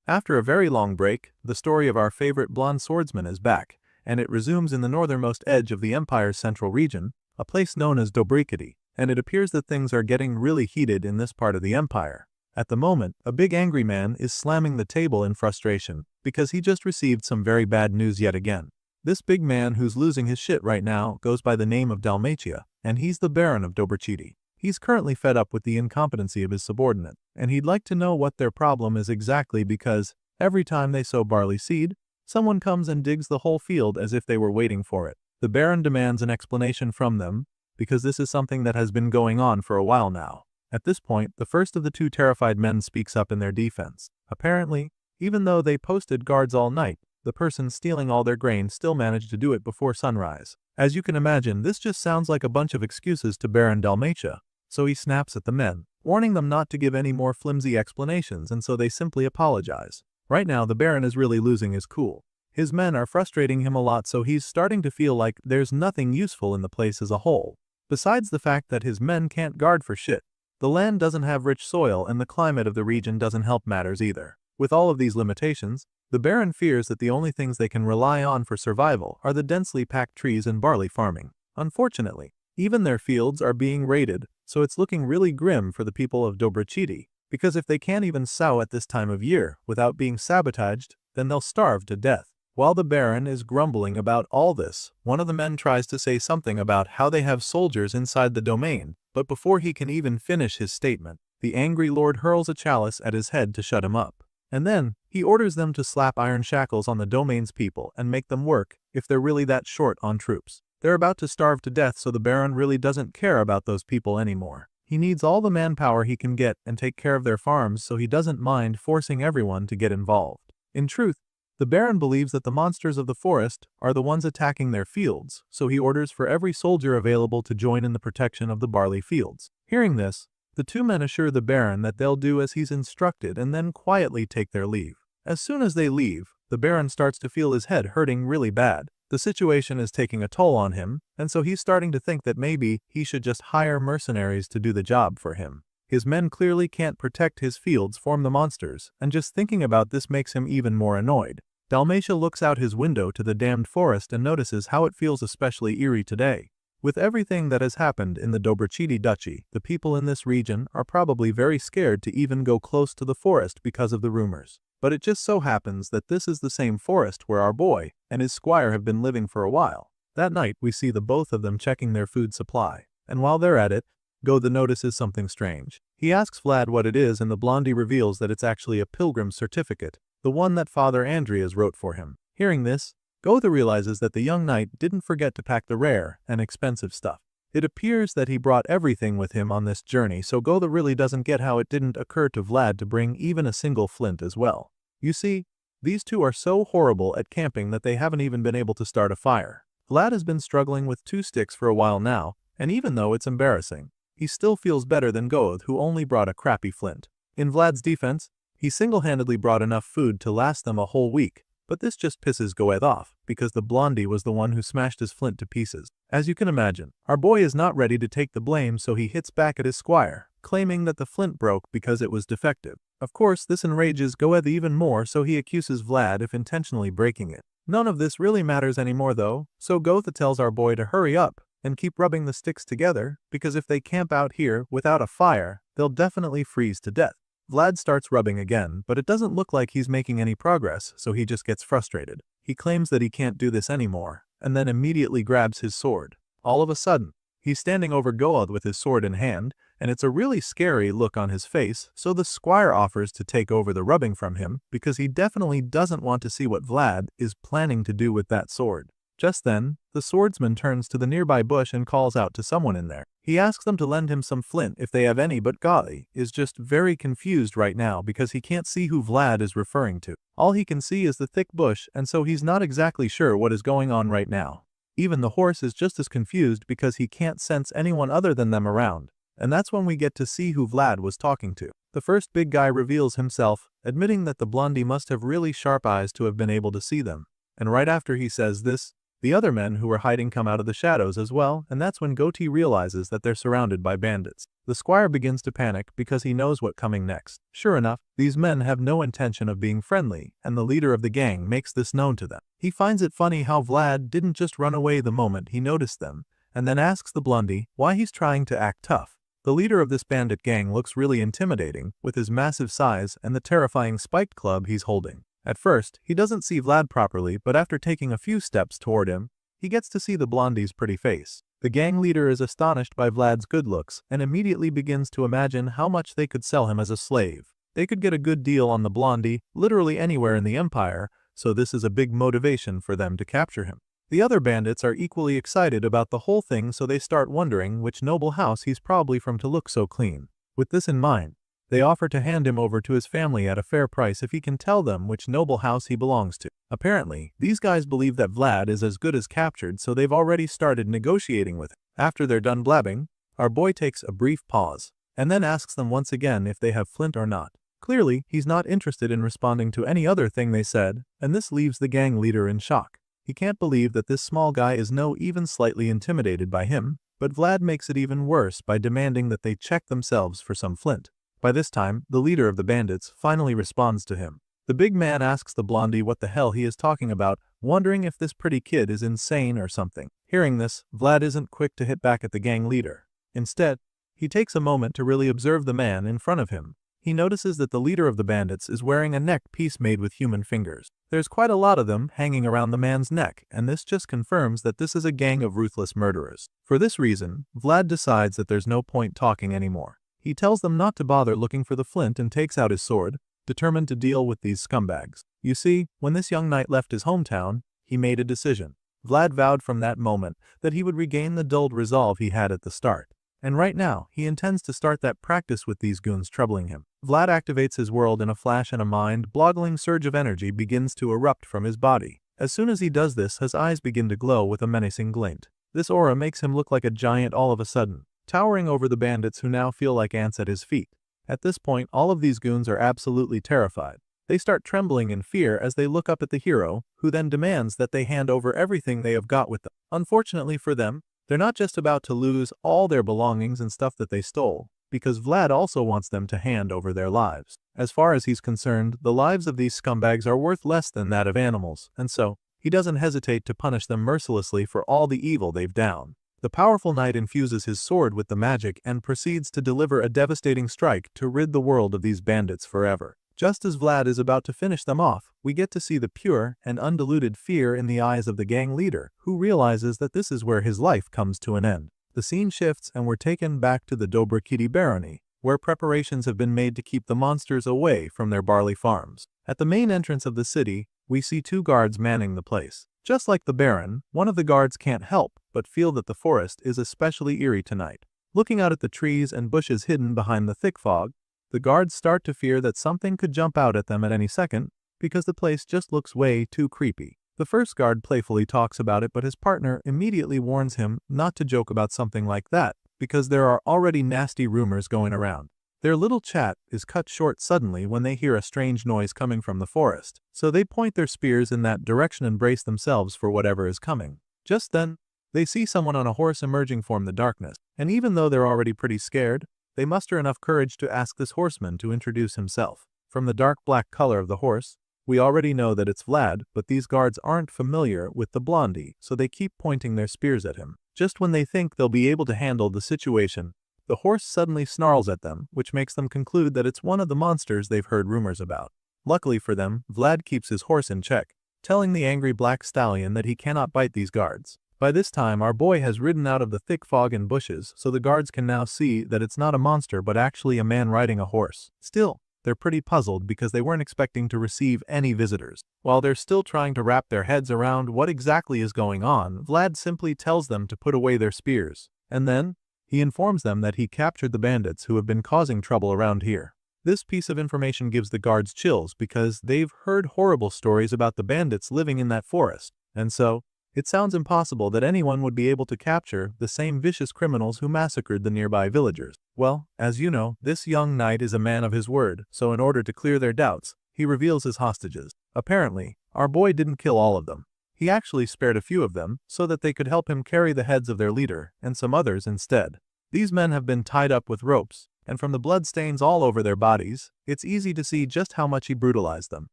A: After a very long break, the story of our favorite blonde swordsman is back, and it resumes in the northernmost edge of the Empire's central region, a place known as Dobrikity. and it appears that things are getting really heated in this part of the empire. At the moment, a big angry man is slamming the table in frustration because he just received some very bad news yet again. This big man who's losing his shit right now goes by the name of Dalmatia, and he's the Baron of Dobrachiti. He's currently fed up with the incompetency of his subordinate, and he'd like to know what their problem is exactly because every time they sow barley seed, someone comes and digs the whole field as if they were waiting for it. The Baron demands an explanation from them because this is something that has been going on for a while now. At this point, the first of the two terrified men speaks up in their defense. Apparently, even though they posted guards all night, the person stealing all their grain still managed to do it before sunrise. As you can imagine, this just sounds like a bunch of excuses to Baron Dalmatia, so he snaps at the men, warning them not to give any more flimsy explanations, and so they simply apologize. Right now, the Baron is really losing his cool. His men are frustrating him a lot, so he's starting to feel like there's nothing useful in the place as a whole. Besides the fact that his men can't guard for shit. The land doesn't have rich soil and the climate of the region doesn't help matters either. With all of these limitations, the Baron fears that the only things they can rely on for survival are the densely packed trees and barley farming. Unfortunately, even their fields are being raided, so it's looking really grim for the people of Dobrachiti, because if they can't even sow at this time of year without being sabotaged, then they'll starve to death. While the Baron is grumbling about all this, one of the men tries to say something about how they have soldiers inside the domain, but before he can even finish his statement, the angry lord hurls a chalice at his head to shut him up. And then, he orders them to slap iron shackles on the domain's people and make them work if they're really that short on troops. They're about to starve to death, so the Baron really doesn't care about those people anymore. He needs all the manpower he can get and take care of their farms, so he doesn't mind forcing everyone to get involved. In truth, the Baron believes that the monsters of the forest are the ones attacking their fields, so he orders for every soldier available to join in the protection of the barley fields. Hearing this, the two men assure the Baron that they'll do as he's instructed and then quietly take their leave. As soon as they leave, the Baron starts to feel his head hurting really bad. The situation is taking a toll on him, and so he's starting to think that maybe he should just hire mercenaries to do the job for him. His men clearly can't protect his fields from the monsters, and just thinking about this makes him even more annoyed. Dalmatia looks out his window to the damned forest and notices how it feels especially eerie today. With everything that has happened in the Dobrachiti Duchy, the people in this region are probably very scared to even go close to the forest because of the rumors. But it just so happens that this is the same forest where our boy and his squire have been living for a while. That night, we see the both of them checking their food supply, and while they're at it, Goethe notices something strange. He asks Vlad what it is, and the blondie reveals that it's actually a pilgrim's certificate, the one that Father Andreas wrote for him. Hearing this, Goethe realizes that the young knight didn't forget to pack the rare and expensive stuff. It appears that he brought everything with him on this journey, so Goethe really doesn't get how it didn't occur to Vlad to bring even a single flint as well. You see, these two are so horrible at camping that they haven't even been able to start a fire. Vlad has been struggling with 2 sticks for a while now, and even though it's embarrassing, he still feels better than Goethe, who only brought a crappy flint. In Vlad's defense, he single-handedly brought enough food to last them a whole week, but this just pisses Goethe off, because the blondie was the one who smashed his flint to pieces. As you can imagine, our boy is not ready to take the blame, so he hits back at his squire, claiming that the flint broke because it was defective. Of course, this enrages Goethe even more, so he accuses Vlad of intentionally breaking it. None of this really matters anymore though, so Goethe tells our boy to hurry up and keep rubbing the sticks together, because if they camp out here without a fire, they'll definitely freeze to death. Vlad starts rubbing again, but it doesn't look like he's making any progress, so he just gets frustrated. He claims that he can't do this anymore, and then immediately grabs his sword. All of a sudden, he's standing over Goethe with his sword in hand, and it's a really scary look on his face, so the squire offers to take over the rubbing from him, because he definitely doesn't want to see what Vlad is planning to do with that sword. Just then, the swordsman turns to the nearby bush and calls out to someone in there. He asks them to lend him some flint if they have any, but Goethe is just very confused right now because he can't see who Vlad is referring to. All he can see is the thick bush, and so he's not exactly sure what is going on right now. Even the horse is just as confused because he can't sense anyone other than them around. And that's when we get to see who Vlad was talking to. The first big guy reveals himself, admitting that the blondie must have really sharp eyes to have been able to see them. And right after he says this, the other men who were hiding come out of the shadows as well, and that's when Goethe realizes that they're surrounded by bandits. The squire begins to panic because he knows what's coming next. Sure enough, these men have no intention of being friendly, and the leader of the gang makes this known to them. He finds it funny how Vlad didn't just run away the moment he noticed them, and then asks the blondie why he's trying to act tough. The leader of this bandit gang looks really intimidating with his massive size and the terrifying spiked club he's holding. At first, he doesn't see Vlad properly, but after taking a few steps toward him, he gets to see the blondie's pretty face. The gang leader is astonished by Vlad's good looks and immediately begins to imagine how much they could sell him as a slave. They could get a good deal on the blondie literally anywhere in the empire, so this is a big motivation for them to capture him. The other bandits are equally excited about the whole thing, so they start wondering which noble house he's probably from to look so clean. With this in mind, they offer to hand him over to his family at a fair price if he can tell them which noble house he belongs to. Apparently, these guys believe that Vlad is as good as captured, so they've already started negotiating with him. After they're done blabbing, our boy takes a brief pause, and then asks them once again if they have flint or not. Clearly, he's not interested in responding to any other thing they said, and this leaves the gang leader in shock. He can't believe that this small guy is even slightly intimidated by him, but Vlad makes it even worse by demanding that they check themselves for some flint. By this time, the leader of the bandits finally responds to him. The big man asks the blondie what the hell he is talking about, wondering if this pretty kid is insane or something. Hearing this, Vlad isn't quick to hit back at the gang leader. Instead, he takes a moment to really observe the man in front of him. He notices that the leader of the bandits is wearing a neck piece made with human fingers. There's quite a lot of them hanging around the man's neck, and this just confirms that this is a gang of ruthless murderers. For this reason, Vlad decides that there's no point talking anymore. He tells them not to bother looking for the flint and takes out his sword, determined to deal with these scumbags. You see, when this young knight left his hometown, he made a decision. Vlad vowed from that moment that he would regain the dulled resolve he had at the start. And right now, he intends to start that practice with these goons troubling him. Vlad activates his world in a flash, and a mind-boggling surge of energy begins to erupt from his body. As soon as he does this, his eyes begin to glow with a menacing glint. This aura makes him look like a giant all of a sudden, towering over the bandits who now feel like ants at his feet. At this point, all of these goons are absolutely terrified. They start trembling in fear as they look up at the hero, who then demands that they hand over everything they have got with them. Unfortunately for them, they're not just about to lose all their belongings and stuff that they stole, because Vlad also wants them to hand over their lives. As far as he's concerned, the lives of these scumbags are worth less than that of animals, and so, he doesn't hesitate to punish them mercilessly for all the evil they've done. The powerful knight infuses his sword with the magic and proceeds to deliver a devastating strike to rid the world of these bandits forever. Just as Vlad is about to finish them off, we get to see the pure and undiluted fear in the eyes of the gang leader, who realizes that this is where his life comes to an end. The scene shifts and we're taken back to the Dobrikiti barony, where preparations have been made to keep the monsters away from their barley farms. At the main entrance of the city, we see two guards manning the place. Just like the Baron, one of the guards can't help but feel that the forest is especially eerie tonight. Looking out at the trees and bushes hidden behind the thick fog, the guards start to fear that something could jump out at them at any second, because the place just looks way too creepy. The first guard playfully talks about it, but his partner immediately warns him not to joke about something like that, because there are already nasty rumors going around. Their little chat is cut short suddenly when they hear a strange noise coming from the forest, so they point their spears in that direction and brace themselves for whatever is coming. Just then, they see someone on a horse emerging from the darkness, and even though they're already pretty scared, they muster enough courage to ask this horseman to introduce himself. From the dark black color of the horse, we already know that it's Vlad, but these guards aren't familiar with the blondie, so they keep pointing their spears at him. Just when they think they'll be able to handle the situation, the horse suddenly snarls at them, which makes them conclude that it's one of the monsters they've heard rumors about. Luckily for them, Vlad keeps his horse in check, telling the angry black stallion that he cannot bite these guards. By this time, our boy has ridden out of the thick fog and bushes, so the guards can now see that it's not a monster but actually a man riding a horse. Still, they're pretty puzzled because they weren't expecting to receive any visitors. While they're still trying to wrap their heads around what exactly is going on, Vlad simply tells them to put away their spears, and then he informs them that he captured the bandits who have been causing trouble around here. This piece of information gives the guards chills because they've heard horrible stories about the bandits living in that forest, and so it sounds impossible that anyone would be able to capture the same vicious criminals who massacred the nearby villagers. Well, as you know, this young knight is a man of his word, so in order to clear their doubts, he reveals his hostages. Apparently, our boy didn't kill all of them. He actually spared a few of them so that they could help him carry the heads of their leader and some others instead. These men have been tied up with ropes, and from the bloodstains all over their bodies, it's easy to see just how much he brutalized them.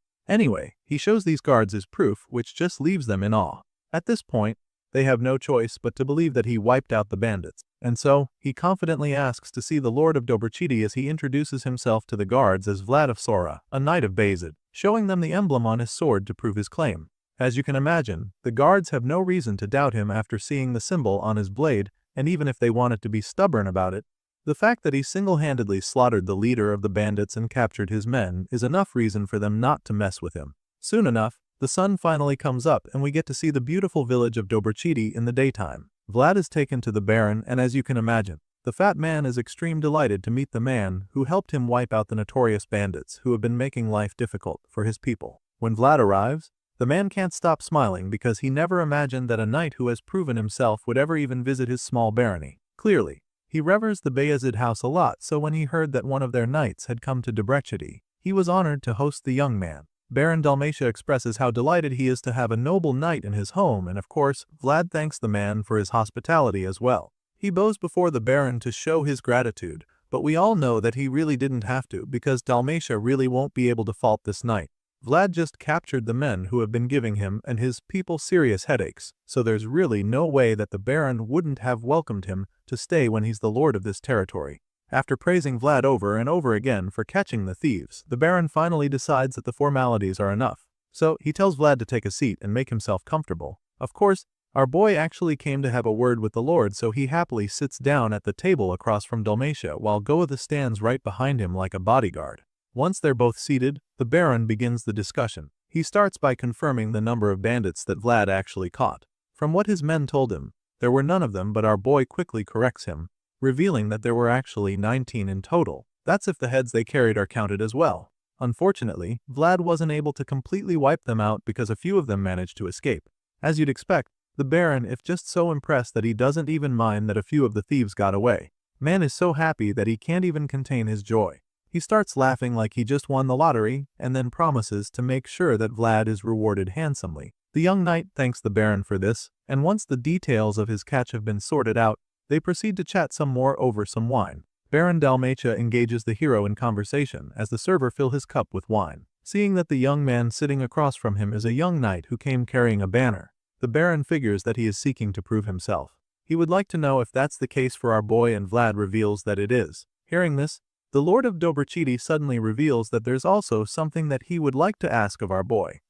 A: Anyway, he shows these guards his proof, which just leaves them in awe. At this point, They have no choice but to believe that he wiped out the bandits. And so, he confidently asks to see the Lord of Dobrachiti as he introduces himself to the guards as Vlad of Sora, a knight of Bayezid, showing them the emblem on his sword to prove his claim. As you can imagine, the guards have no reason to doubt him after seeing the symbol on his blade, and even if they wanted to be stubborn about it, the fact that he single-handedly slaughtered the leader of the bandits and captured his men is enough reason for them not to mess with him. Soon enough, the sun finally comes up and we get to see the beautiful village of Dobrachiti in the daytime. Vlad is taken to the Baron, and as you can imagine, the fat man is extremely delighted to meet the man who helped him wipe out the notorious bandits who have been making life difficult for his people. When Vlad arrives, the man can't stop smiling because he never imagined that a knight who has proven himself would ever even visit his small barony. Clearly, he reveres the Bayezid house a lot, so when he heard that one of their knights had come to Dobrachiti, he was honored to host the young man. Baron Dalmatia expresses how delighted he is to have a noble knight in his home, and of course, Vlad thanks the man for his hospitality as well. He bows before the Baron to show his gratitude, but we all know that he really didn't have to because Dalmatia really won't be able to fault this knight. Vlad just captured the men who have been giving him and his people serious headaches, so there's really no way that the Baron wouldn't have welcomed him to stay when he's the lord of this territory. After praising Vlad over and over again for catching the thieves, the Baron finally decides that the formalities are enough. So he tells Vlad to take a seat and make himself comfortable. Of course, our boy actually came to have a word with the Lord, so he happily sits down at the table across from Dalmatia while Goethe stands right behind him like a bodyguard. Once they're both seated, the Baron begins the discussion. He starts by confirming the number of bandits that Vlad actually caught. From what his men told him, there were none of them, but our boy quickly corrects him, revealing that there were actually 19 in total. That's if the heads they carried are counted as well. Unfortunately, Vlad wasn't able to completely wipe them out because a few of them managed to escape. As you'd expect, the Baron is just so impressed that he doesn't even mind that a few of the thieves got away. Man is so happy that he can't even contain his joy. He starts laughing like he just won the lottery and then promises to make sure that Vlad is rewarded handsomely. The young knight thanks the Baron for this, and once the details of his catch have been sorted out, they proceed to chat some more over some wine. Baron Dalmatia engages the hero in conversation as the server fills his cup with wine. Seeing that the young man sitting across from him is a young knight who came carrying a banner, the Baron figures that he is seeking to prove himself. He would like to know if that's the case for our boy, and Vlad reveals that it is. Hearing this, the Lord of Dobrachiti suddenly reveals that there's also something that he would like to ask of our boy.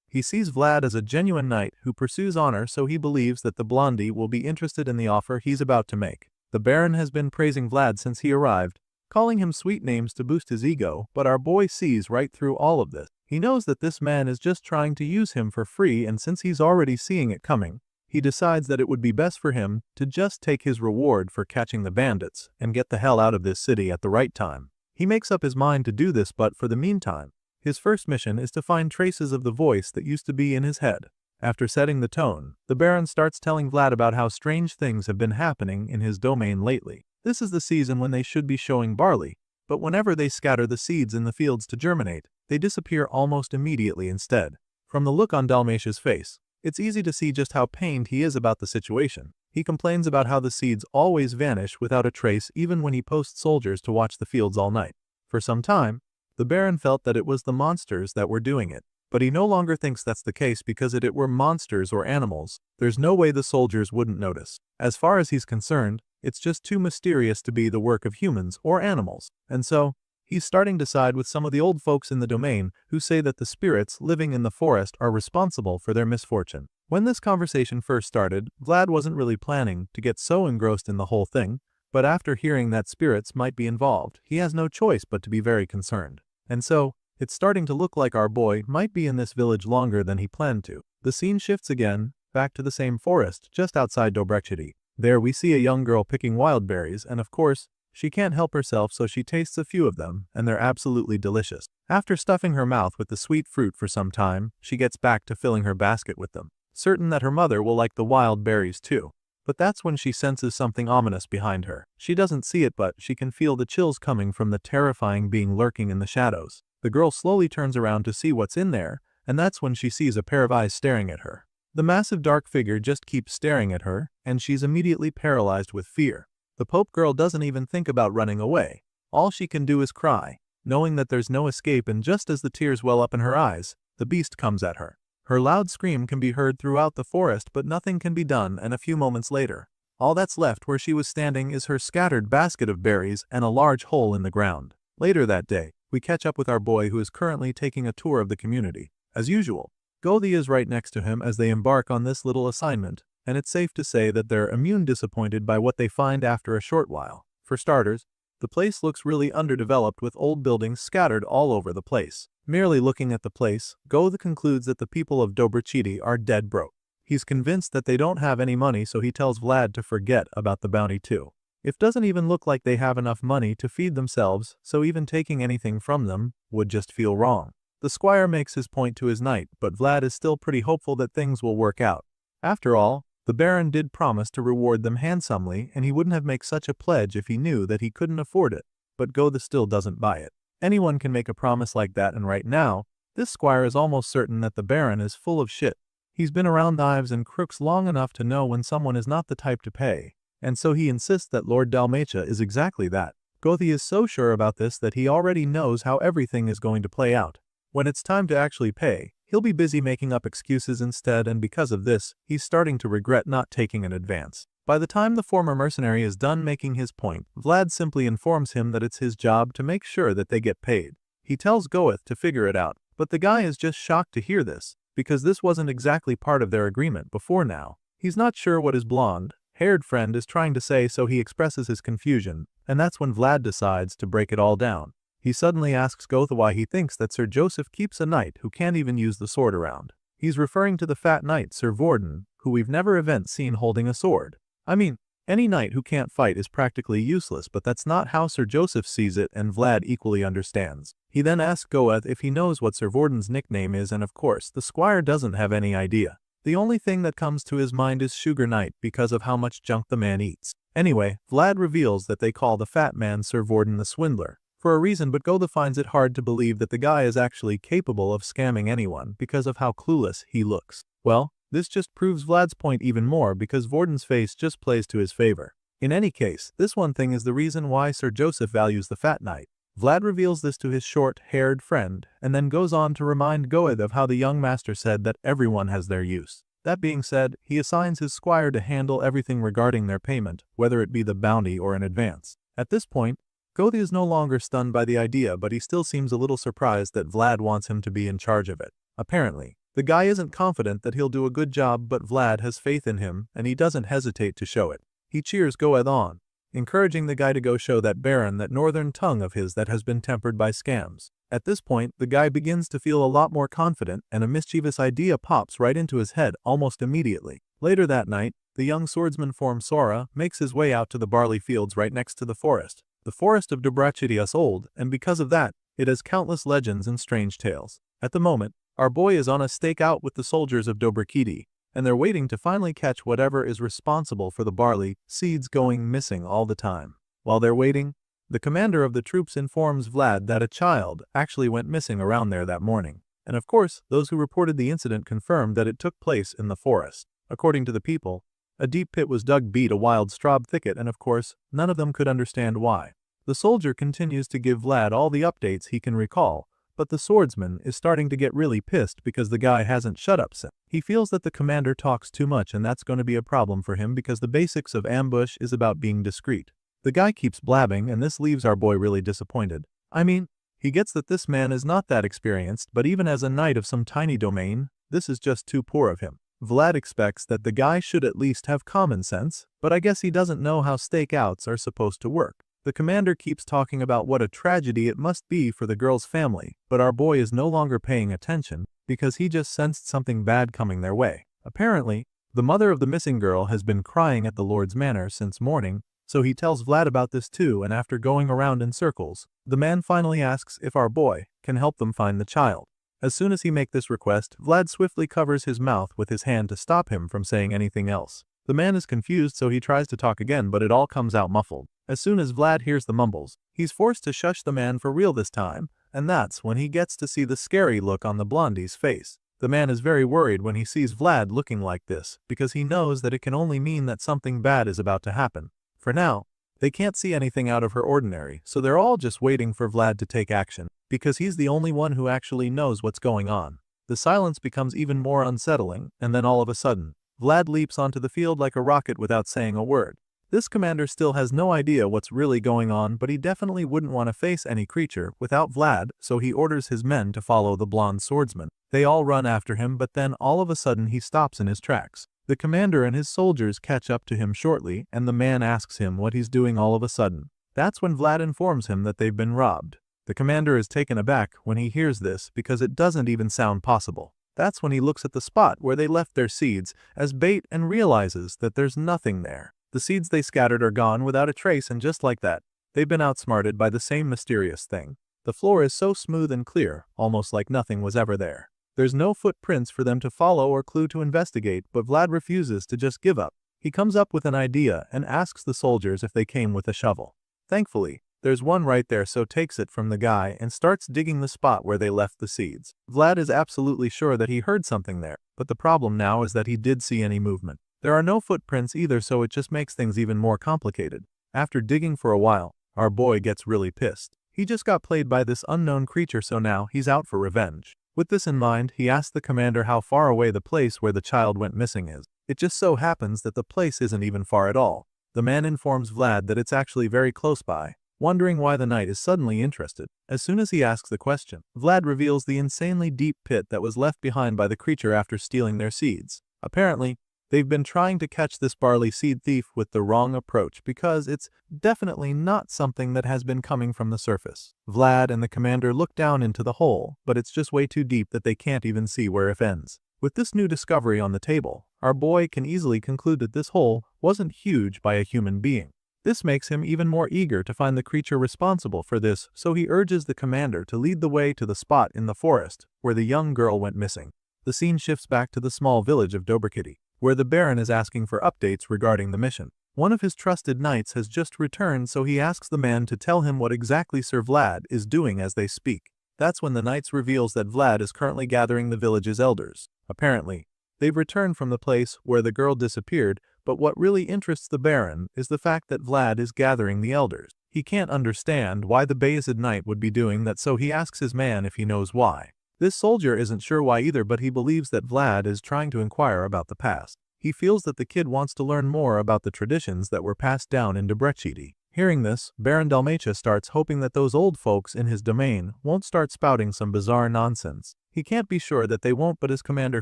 A: He sees Vlad as a genuine knight who pursues honor, so he believes that the blondie will be interested in the offer he's about to make. The Baron has been praising Vlad since he arrived, calling him sweet names to boost his ego, but our boy sees right through all of this. He knows that this man is just trying to use him for free, and since he's already seeing it coming, he decides that it would be best for him to just take his reward for catching the bandits and get the hell out of this city at the right time. He makes up his mind to do this, but for the meantime, his first mission is to find traces of the voice that used to be in his head. After setting the tone, the Baron starts telling Vlad about how strange things have been happening in his domain lately. This is the season when they should be showing barley, but whenever they scatter the seeds in the fields to germinate, they disappear almost immediately instead. From the look on Dalmatia's face, it's easy to see just how pained he is about the situation. He complains about how the seeds always vanish without a trace even when he posts soldiers to watch the fields all night. For some time, the Baron felt that it was the monsters that were doing it, but he no longer thinks that's the case because if it were monsters or animals, there's no way the soldiers wouldn't notice. As far as he's concerned, it's just too mysterious to be the work of humans or animals, and so, he's starting to side with some of the old folks in the domain who say that the spirits living in the forest are responsible for their misfortune. When this conversation first started, Vlad wasn't really planning to get so engrossed in the whole thing, but after hearing that spirits might be involved, he has no choice but to be very concerned. And so, it's starting to look like our boy might be in this village longer than he planned to. The scene shifts again, back to the same forest, just outside Dobrachiti. There we see a young girl picking wild berries, and of course, she can't help herself, so she tastes a few of them, and they're absolutely delicious. After stuffing her mouth with the sweet fruit for some time, she gets back to filling her basket with them, certain that her mother will like the wild berries too. But that's when she senses something ominous behind her. She doesn't see it, but she can feel the chills coming from the terrifying being lurking in the shadows. The girl slowly turns around to see what's in there, and that's when she sees a pair of eyes staring at her. The massive dark figure just keeps staring at her, and she's immediately paralyzed with fear. The Pope girl doesn't even think about running away. All she can do is cry, knowing that there's no escape, and just as the tears well up in her eyes, the beast comes at her. Her loud scream can be heard throughout the forest, but nothing can be done, and a few moments later, all that's left where she was standing is her scattered basket of berries and a large hole in the ground. Later that day, we catch up with our boy who is currently taking a tour of the community. As usual, Gothi is right next to him as they embark on this little assignment, and it's safe to say that they're immune disappointed by what they find after a short while. For starters, the place looks really underdeveloped with old buildings scattered all over the place. Merely looking at the place, Gothi concludes that the people of Dobrachiti are dead broke. He's convinced that they don't have any money, so he tells Vlad to forget about the bounty too. It doesn't even look like they have enough money to feed themselves, so even taking anything from them would just feel wrong. The squire makes his point to his knight, but Vlad is still pretty hopeful that things will work out. After all, the Baron did promise to reward them handsomely, and he wouldn't have made such a pledge if he knew that he couldn't afford it, but Gothi still doesn't buy it. Anyone can make a promise like that, and right now, this squire is almost certain that the Baron is full of shit. He's been around knives and crooks long enough to know when someone is not the type to pay, and so he insists that Lord Dalmatia is exactly that. Gothi is so sure about this that he already knows how everything is going to play out. When it's time to actually pay, he'll be busy making up excuses instead, and because of this, he's starting to regret not taking an advance. By the time the former mercenary is done making his point, Vlad simply informs him that it's his job to make sure that they get paid. He tells Goeth to figure it out, but the guy is just shocked to hear this, because this wasn't exactly part of their agreement before now. He's not sure what his blonde-haired friend is trying to say, so he expresses his confusion, and that's when Vlad decides to break it all down. He suddenly asks Goeth why he thinks that Sir Joseph keeps a knight who can't even use the sword around. He's referring to the fat knight Sir Vorden, who we've never seen holding a sword. I mean, any knight who can't fight is practically useless, but that's not how Sir Joseph sees it, and Vlad equally understands. He then asks Goeth if he knows what Sir Vorden's nickname is, and of course, the squire doesn't have any idea. The only thing that comes to his mind is Sugar Knight because of how much junk the man eats. Anyway, Vlad reveals that they call the fat man Sir Vorden the Swindler for a reason, but Goeth finds it hard to believe that the guy is actually capable of scamming anyone because of how clueless he looks. Well, this just proves Vlad's point even more because Vorden's face just plays to his favor. In any case, this one thing is the reason why Sir Joseph values the fat knight. Vlad reveals this to his short-haired friend, and then goes on to remind Goeth of how the young master said that everyone has their use. That being said, he assigns his squire to handle everything regarding their payment, whether it be the bounty or an advance. At this point, Goeth is no longer stunned by the idea, but he still seems a little surprised that Vlad wants him to be in charge of it. Apparently, the guy isn't confident that he'll do a good job, but Vlad has faith in him, and he doesn't hesitate to show it. He cheers Goeth on, encouraging the guy to go show that Baron that northern tongue of his that has been tempered by scams. At this point, the guy begins to feel a lot more confident, and a mischievous idea pops right into his head almost immediately. Later that night, the young swordsman form Sora makes his way out to the barley fields right next to the forest. The forest of Dobrachiti is old, and because of that, it has countless legends and strange tales. At the moment, our boy is on a stakeout with the soldiers of Dobrachiti, and they're waiting to finally catch whatever is responsible for the barley seeds going missing all the time. While they're waiting, the commander of the troops informs Vlad that a child actually went missing around there that morning. And of course, those who reported the incident confirmed that it took place in the forest. According to the people, a deep pit was dug beat a wild straw thicket, and of course, none of them could understand why. The soldier continues to give Vlad all the updates he can recall, but the swordsman is starting to get really pissed because the guy hasn't shut up since. He feels that the commander talks too much, and that's going to be a problem for him because the basics of ambush is about being discreet. The guy keeps blabbing, and this leaves our boy really disappointed. I mean, he gets that this man is not that experienced, but even as a knight of some tiny domain, this is just too poor of him. Vlad expects that the guy should at least have common sense, but I guess he doesn't know how stakeouts are supposed to work. The commander keeps talking about what a tragedy it must be for the girl's family, but our boy is no longer paying attention because he just sensed something bad coming their way. Apparently, the mother of the missing girl has been crying at the Lord's manor since morning, so he tells Vlad about this too, and after going around in circles, the man finally asks if our boy can help them find the child. As soon as he makes this request, Vlad swiftly covers his mouth with his hand to stop him from saying anything else. The man is confused, so he tries to talk again, but it all comes out muffled. As soon as Vlad hears the mumbles, he's forced to shush the man for real this time, and that's when he gets to see the scary look on the blondie's face. The man is very worried when he sees Vlad looking like this, because he knows that it can only mean that something bad is about to happen. For now, they can't see anything out of her ordinary, so they're all just waiting for Vlad to take action, because he's the only one who actually knows what's going on. The silence becomes even more unsettling, and then all of a sudden, Vlad leaps onto the field like a rocket without saying a word. This commander still has no idea what's really going on, but he definitely wouldn't want to face any creature without Vlad, so he orders his men to follow the blonde swordsman. They all run after him, but then all of a sudden he stops in his tracks. The commander and his soldiers catch up to him shortly, and the man asks him what he's doing all of a sudden. That's when Vlad informs him that they've been robbed. The commander is taken aback when he hears this because it doesn't even sound possible. That's when he looks at the spot where they left their seeds as bait and realizes that there's nothing there. The seeds they scattered are gone without a trace, and just like that, they've been outsmarted by the same mysterious thing. The floor is so smooth and clear, almost like nothing was ever there. There's no footprints for them to follow or clue to investigate, but Vlad refuses to just give up. He comes up with an idea and asks the soldiers if they came with a shovel. Thankfully, there's one right there, so takes it from the guy and starts digging the spot where they left the seeds. Vlad is absolutely sure that he heard something there, but the problem now is that he did see any movement. There are no footprints either, so it just makes things even more complicated. After digging for a while, our boy gets really pissed. He just got played by this unknown creature, so now he's out for revenge. With this in mind, he asks the commander how far away the place where the child went missing is. It just so happens that the place isn't even far at all. The man informs Vlad that it's actually very close by, wondering why the knight is suddenly interested. As soon as he asks the question, Vlad reveals the insanely deep pit that was left behind by the creature after stealing their seeds. Apparently, they've been trying to catch this barley seed thief with the wrong approach because it's definitely not something that has been coming from the surface. Vlad and the commander look down into the hole, but it's just way too deep that they can't even see where it ends. With this new discovery on the table, our boy can easily conclude that this hole wasn't huge by a human being. This makes him even more eager to find the creature responsible for this, so he urges the commander to lead the way to the spot in the forest where the young girl went missing. The scene shifts back to the small village of Dobrikity, where the Baron is asking for updates regarding the mission. One of his trusted knights has just returned, so he asks the man to tell him what exactly Sir Vlad is doing as they speak. That's when the knight reveals that Vlad is currently gathering the village's elders. Apparently, they've returned from the place where the girl disappeared, but what really interests the Baron is the fact that Vlad is gathering the elders. He can't understand why the Bayezid knight would be doing that, so he asks his man if he knows why. This soldier isn't sure why either, but he believes that Vlad is trying to inquire about the past. He feels that the kid wants to learn more about the traditions that were passed down in Dobrikity. Hearing this, Baron Dalmatia starts hoping that those old folks in his domain won't start spouting some bizarre nonsense. He can't be sure that they won't, but his commander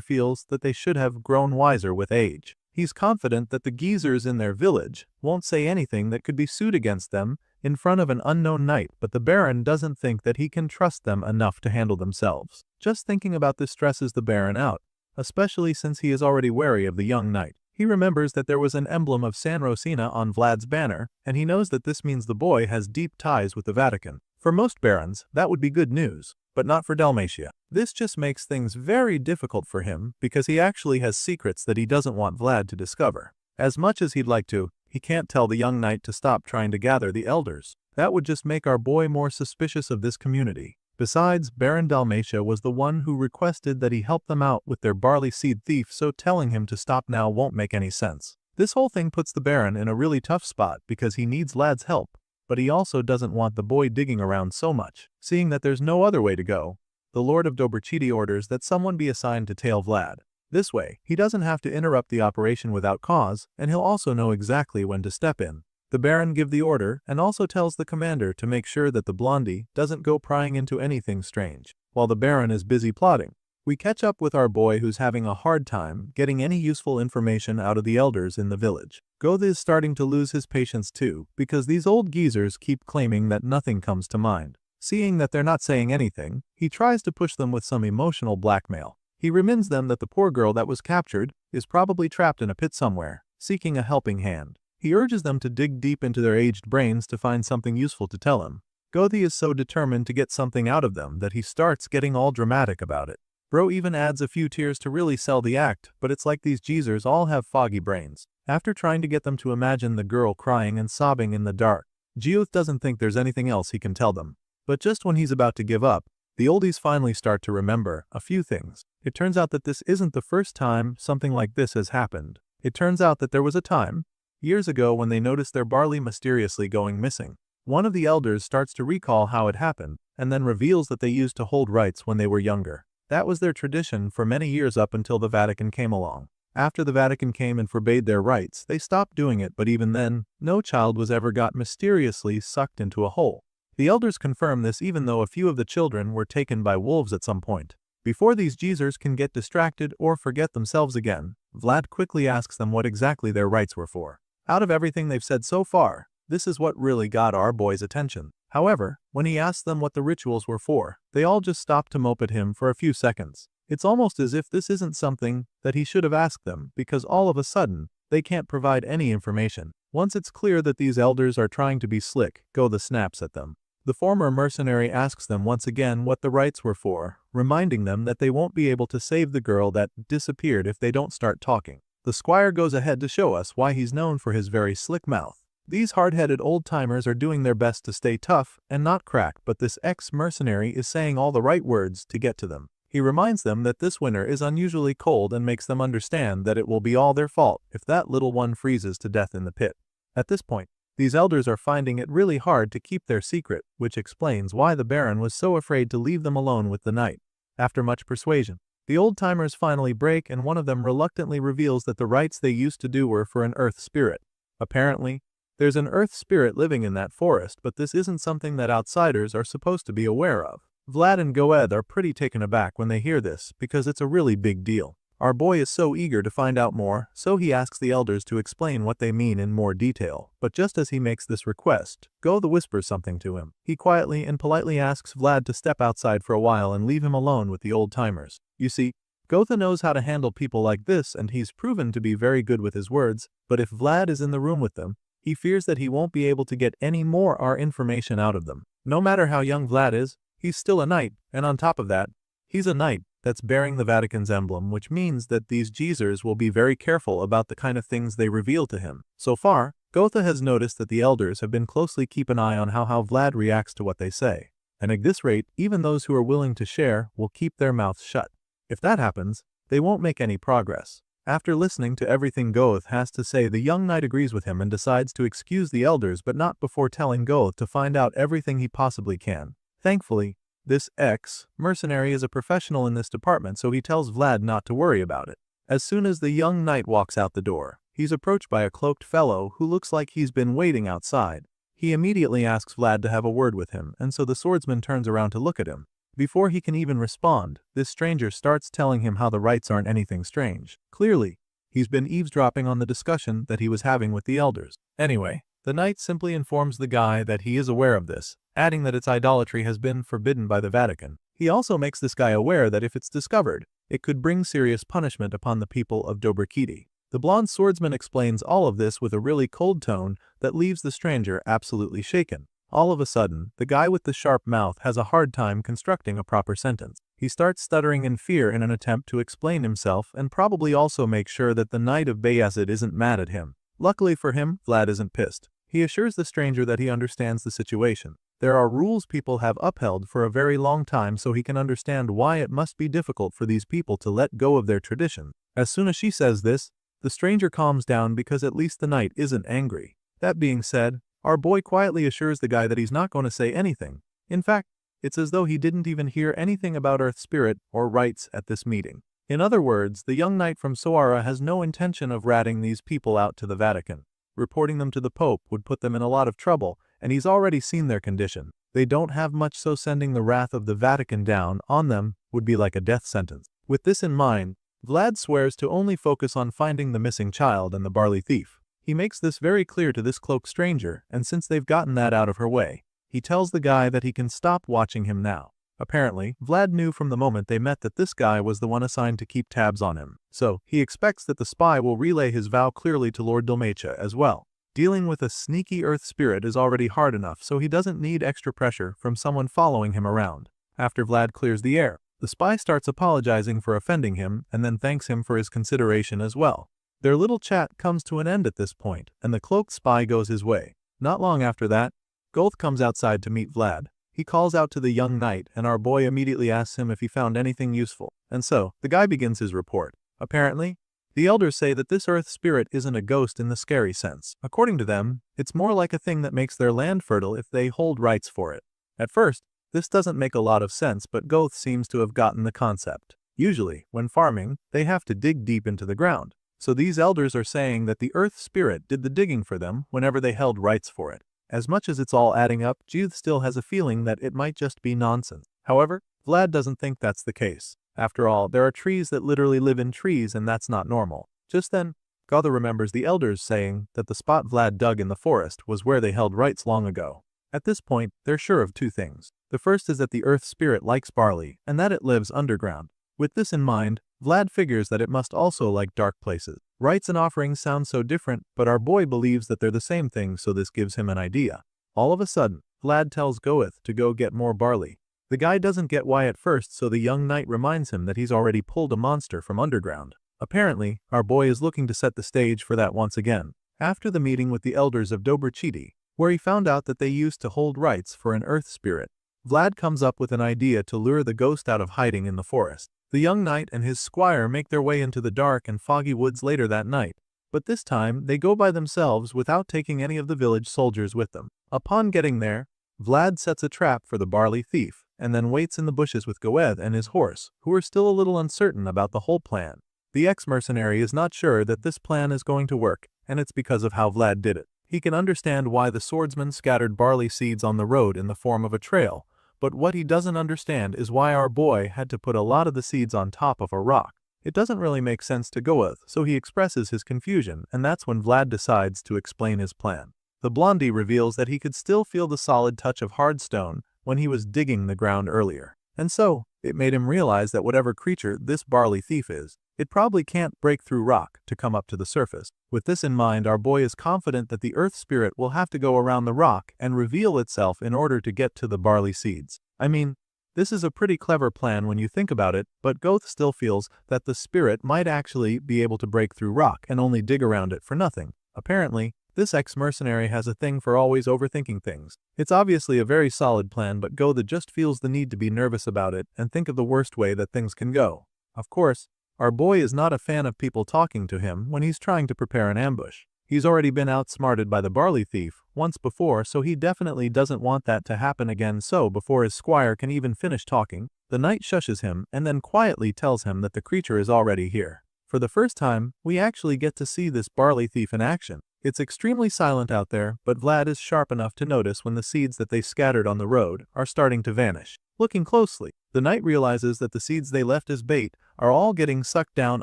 A: feels that they should have grown wiser with age. He's confident that the geezers in their village won't say anything that could be sued against them in front of an unknown knight, but the Baron doesn't think that he can trust them enough to handle themselves. Just thinking about this stresses the Baron out, especially since he is already wary of the young knight. He remembers that there was an emblem of San Rosina on Vlad's banner, and he knows that this means the boy has deep ties with the Vatican. For most barons, that would be good news, but not for Dalmatia. This just makes things very difficult for him because he actually has secrets that he doesn't want Vlad to discover. As much as he'd like to, he can't tell the young knight to stop trying to gather the elders. That would just make our boy more suspicious of this community. Besides, Baron Dalmatia was the one who requested that he help them out with their barley seed thief, so telling him to stop now won't make any sense. This whole thing puts the Baron in a really tough spot because he needs Vlad's help, but he also doesn't want the boy digging around so much. Seeing that there's no other way to go, the Lord of Dobrikity orders that someone be assigned to tail Vlad. This way, he doesn't have to interrupt the operation without cause, and he'll also know exactly when to step in. The Baron gives the order and also tells the commander to make sure that the blondie doesn't go prying into anything strange. While the Baron is busy plotting, we catch up with our boy who's having a hard time getting any useful information out of the elders in the village. Gotha is starting to lose his patience too, because these old geezers keep claiming that nothing comes to mind. Seeing that they're not saying anything, he tries to push them with some emotional blackmail. He reminds them that the poor girl that was captured is probably trapped in a pit somewhere, seeking a helping hand. He urges them to dig deep into their aged brains to find something useful to tell him. Gotha is so determined to get something out of them that he starts getting all dramatic about it. Bro even adds a few tears to really sell the act, but it's like these geezers all have foggy brains. After trying to get them to imagine the girl crying and sobbing in the dark, Geoth doesn't think there's anything else he can tell them. But just when he's about to give up, the oldies finally start to remember a few things. It turns out that this isn't the first time something like this has happened. It turns out that there was a time, years ago, when they noticed their barley mysteriously going missing. One of the elders starts to recall how it happened, and then reveals that they used to hold rites when they were younger. That was their tradition for many years up until the Vatican came along. After the Vatican came and forbade their rites, they stopped doing it, but even then, no child was ever got mysteriously sucked into a hole. The elders confirm this even though a few of the children were taken by wolves at some point. Before these geezers can get distracted or forget themselves again, Vlad quickly asks them what exactly their rites were for. Out of everything they've said so far, this is what really got our boy's attention. However, when he asks them what the rituals were for, they all just stop to mope at him for a few seconds. It's almost as if this isn't something that he should have asked them, because all of a sudden, they can't provide any information. Once it's clear that these elders are trying to be slick, Gotha snaps at them. The former mercenary asks them once again what the rites were for, reminding them that they won't be able to save the girl that disappeared if they don't start talking. The squire goes ahead to show us why he's known for his very slick mouth. These hard-headed old-timers are doing their best to stay tough and not crack, but this ex-mercenary is saying all the right words to get to them. He reminds them that this winter is unusually cold and makes them understand that it will be all their fault if that little one freezes to death in the pit. At this point, these elders are finding it really hard to keep their secret, which explains why the Baron was so afraid to leave them alone with the knight. After much persuasion, the old-timers finally break and one of them reluctantly reveals that the rites they used to do were for an earth spirit. Apparently, there's an earth spirit living in that forest, but this isn't something that outsiders are supposed to be aware of. Vlad and Goethe are pretty taken aback when they hear this, because it's a really big deal. Our boy is so eager to find out more, so he asks the elders to explain what they mean in more detail. But just as he makes this request, Goethe whispers something to him. He quietly and politely asks Vlad to step outside for a while and leave him alone with the old-timers. You see, Goethe knows how to handle people like this and he's proven to be very good with his words, but if Vlad is in the room with them, he fears that he won't be able to get any more information out of them. No matter how young Vlad is, he's still a knight, and on top of that, he's a knight that's bearing the Vatican's emblem, which means that these geezers will be very careful about the kind of things they reveal to him. So far, Goethe has noticed that the elders have been closely keep an eye on how Vlad reacts to what they say. And at this rate, even those who are willing to share will keep their mouths shut. If that happens, they won't make any progress. After listening to everything Goethe has to say, the young knight agrees with him and decides to excuse the elders, but not before telling Goethe to find out everything he possibly can. Thankfully, this ex-mercenary is a professional in this department, so he tells Vlad not to worry about it. As soon as the young knight walks out the door, he's approached by a cloaked fellow who looks like he's been waiting outside. He immediately asks Vlad to have a word with him, and so the swordsman turns around to look at him. Before he can even respond, this stranger starts telling him how the rites aren't anything strange. Clearly, he's been eavesdropping on the discussion that he was having with the elders. Anyway, the knight simply informs the guy that he is aware of this, adding that its idolatry has been forbidden by the Vatican. He also makes this guy aware that if it's discovered, it could bring serious punishment upon the people of Dobrikiti. The blonde swordsman explains all of this with a really cold tone that leaves the stranger absolutely shaken. All of a sudden, the guy with the sharp mouth has a hard time constructing a proper sentence. He starts stuttering in fear in an attempt to explain himself and probably also make sure that the Knight of Bayezid isn't mad at him. Luckily for him, Vlad isn't pissed. He assures the stranger that he understands the situation. There are rules people have upheld for a very long time, so he can understand why it must be difficult for these people to let go of their tradition. As soon as she says this, the stranger calms down because at least the knight isn't angry. That being said, our boy quietly assures the guy that he's not going to say anything. In fact, it's as though he didn't even hear anything about Earth Spirit or rights at this meeting. In other words, the young knight from Soara has no intention of ratting these people out to the Vatican. Reporting them to the Pope would put them in a lot of trouble, and he's already seen their condition. They don't have much, so sending the wrath of the Vatican down on them would be like a death sentence. With this in mind, Vlad swears to only focus on finding the missing child and the barley thief. He makes this very clear to this cloaked stranger, and since they've gotten that out of her way, he tells the guy that he can stop watching him now. Apparently, Vlad knew from the moment they met that this guy was the one assigned to keep tabs on him, so he expects that the spy will relay his vow clearly to Lord Dalmatia as well. Dealing with a sneaky earth spirit is already hard enough, so he doesn't need extra pressure from someone following him around. After Vlad clears the air, the spy starts apologizing for offending him and then thanks him for his consideration as well. Their little chat comes to an end at this point, and the cloaked spy goes his way. Not long after that, Goethe comes outside to meet Vlad. He calls out to the young knight, and our boy immediately asks him if he found anything useful. And so, the guy begins his report. Apparently, the elders say that this earth spirit isn't a ghost in the scary sense. According to them, it's more like a thing that makes their land fertile if they hold rights for it. At first, This doesn't make a lot of sense, but Goth seems to have gotten the concept. Usually, when farming, they have to dig deep into the ground. So these elders are saying that the earth spirit did the digging for them whenever they held rites for it. As much as it's all adding up, Jude still has a feeling that it might just be nonsense. However, Vlad doesn't think that's the case. After all, there are trees that literally live in trees, and that's not normal. Just then, Gotha remembers the elders saying that the spot Vlad dug in the forest was where they held rites long ago. At this point, they're sure of two things. The first is that the earth spirit likes barley, and that it lives underground. With this in mind, Vlad figures that it must also like dark places. Rites and offerings sound so different, but our boy believes that they're the same thing, so this gives him an idea. All of a sudden, Vlad tells Goeth to go get more barley. The guy doesn't get why at first, so the young knight reminds him that he's already pulled a monster from underground. Apparently, our boy is looking to set the stage for that once again. After the meeting with the elders of Dobrachiti, where he found out that they used to hold rites for an earth spirit, Vlad comes up with an idea to lure the ghost out of hiding in the forest. The young knight and his squire make their way into the dark and foggy woods later that night, but this time they go by themselves without taking any of the village soldiers with them. Upon getting there, Vlad sets a trap for the barley thief, and then waits in the bushes with Goeth and his horse, who are still a little uncertain about the whole plan. The ex-mercenary is not sure that this plan is going to work, and it's because of how Vlad did it. He can understand why the swordsman scattered barley seeds on the road in the form of a trail, but what he doesn't understand is why our boy had to put a lot of the seeds on top of a rock. It doesn't really make sense to Goeth, so he expresses his confusion, and that's when Vlad decides to explain his plan. The blondie reveals that he could still feel the solid touch of hard stone when he was digging the ground earlier. And so, it made him realize that whatever creature this barley thief is, it probably can't break through rock to come up to the surface. With this in mind, our boy is confident that the earth spirit will have to go around the rock and reveal itself in order to get to the barley seeds. I mean, this is a pretty clever plan when you think about it, but Goeth still feels that the spirit might actually be able to break through rock and only dig around it for nothing. Apparently, this ex-mercenary has a thing for always overthinking things. It's obviously a very solid plan, but Goeth just feels the need to be nervous about it and think of the worst way that things can go. Of course, our boy is not a fan of people talking to him when he's trying to prepare an ambush. He's already been outsmarted by the barley thief once before, so he definitely doesn't want that to happen again. So before his squire can even finish talking, the knight shushes him and then quietly tells him that the creature is already here. For the first time, we actually get to see this barley thief in action. It's extremely silent out there, but Vlad is sharp enough to notice when the seeds that they scattered on the road are starting to vanish. Looking closely, the knight realizes that the seeds they left as bait are all getting sucked down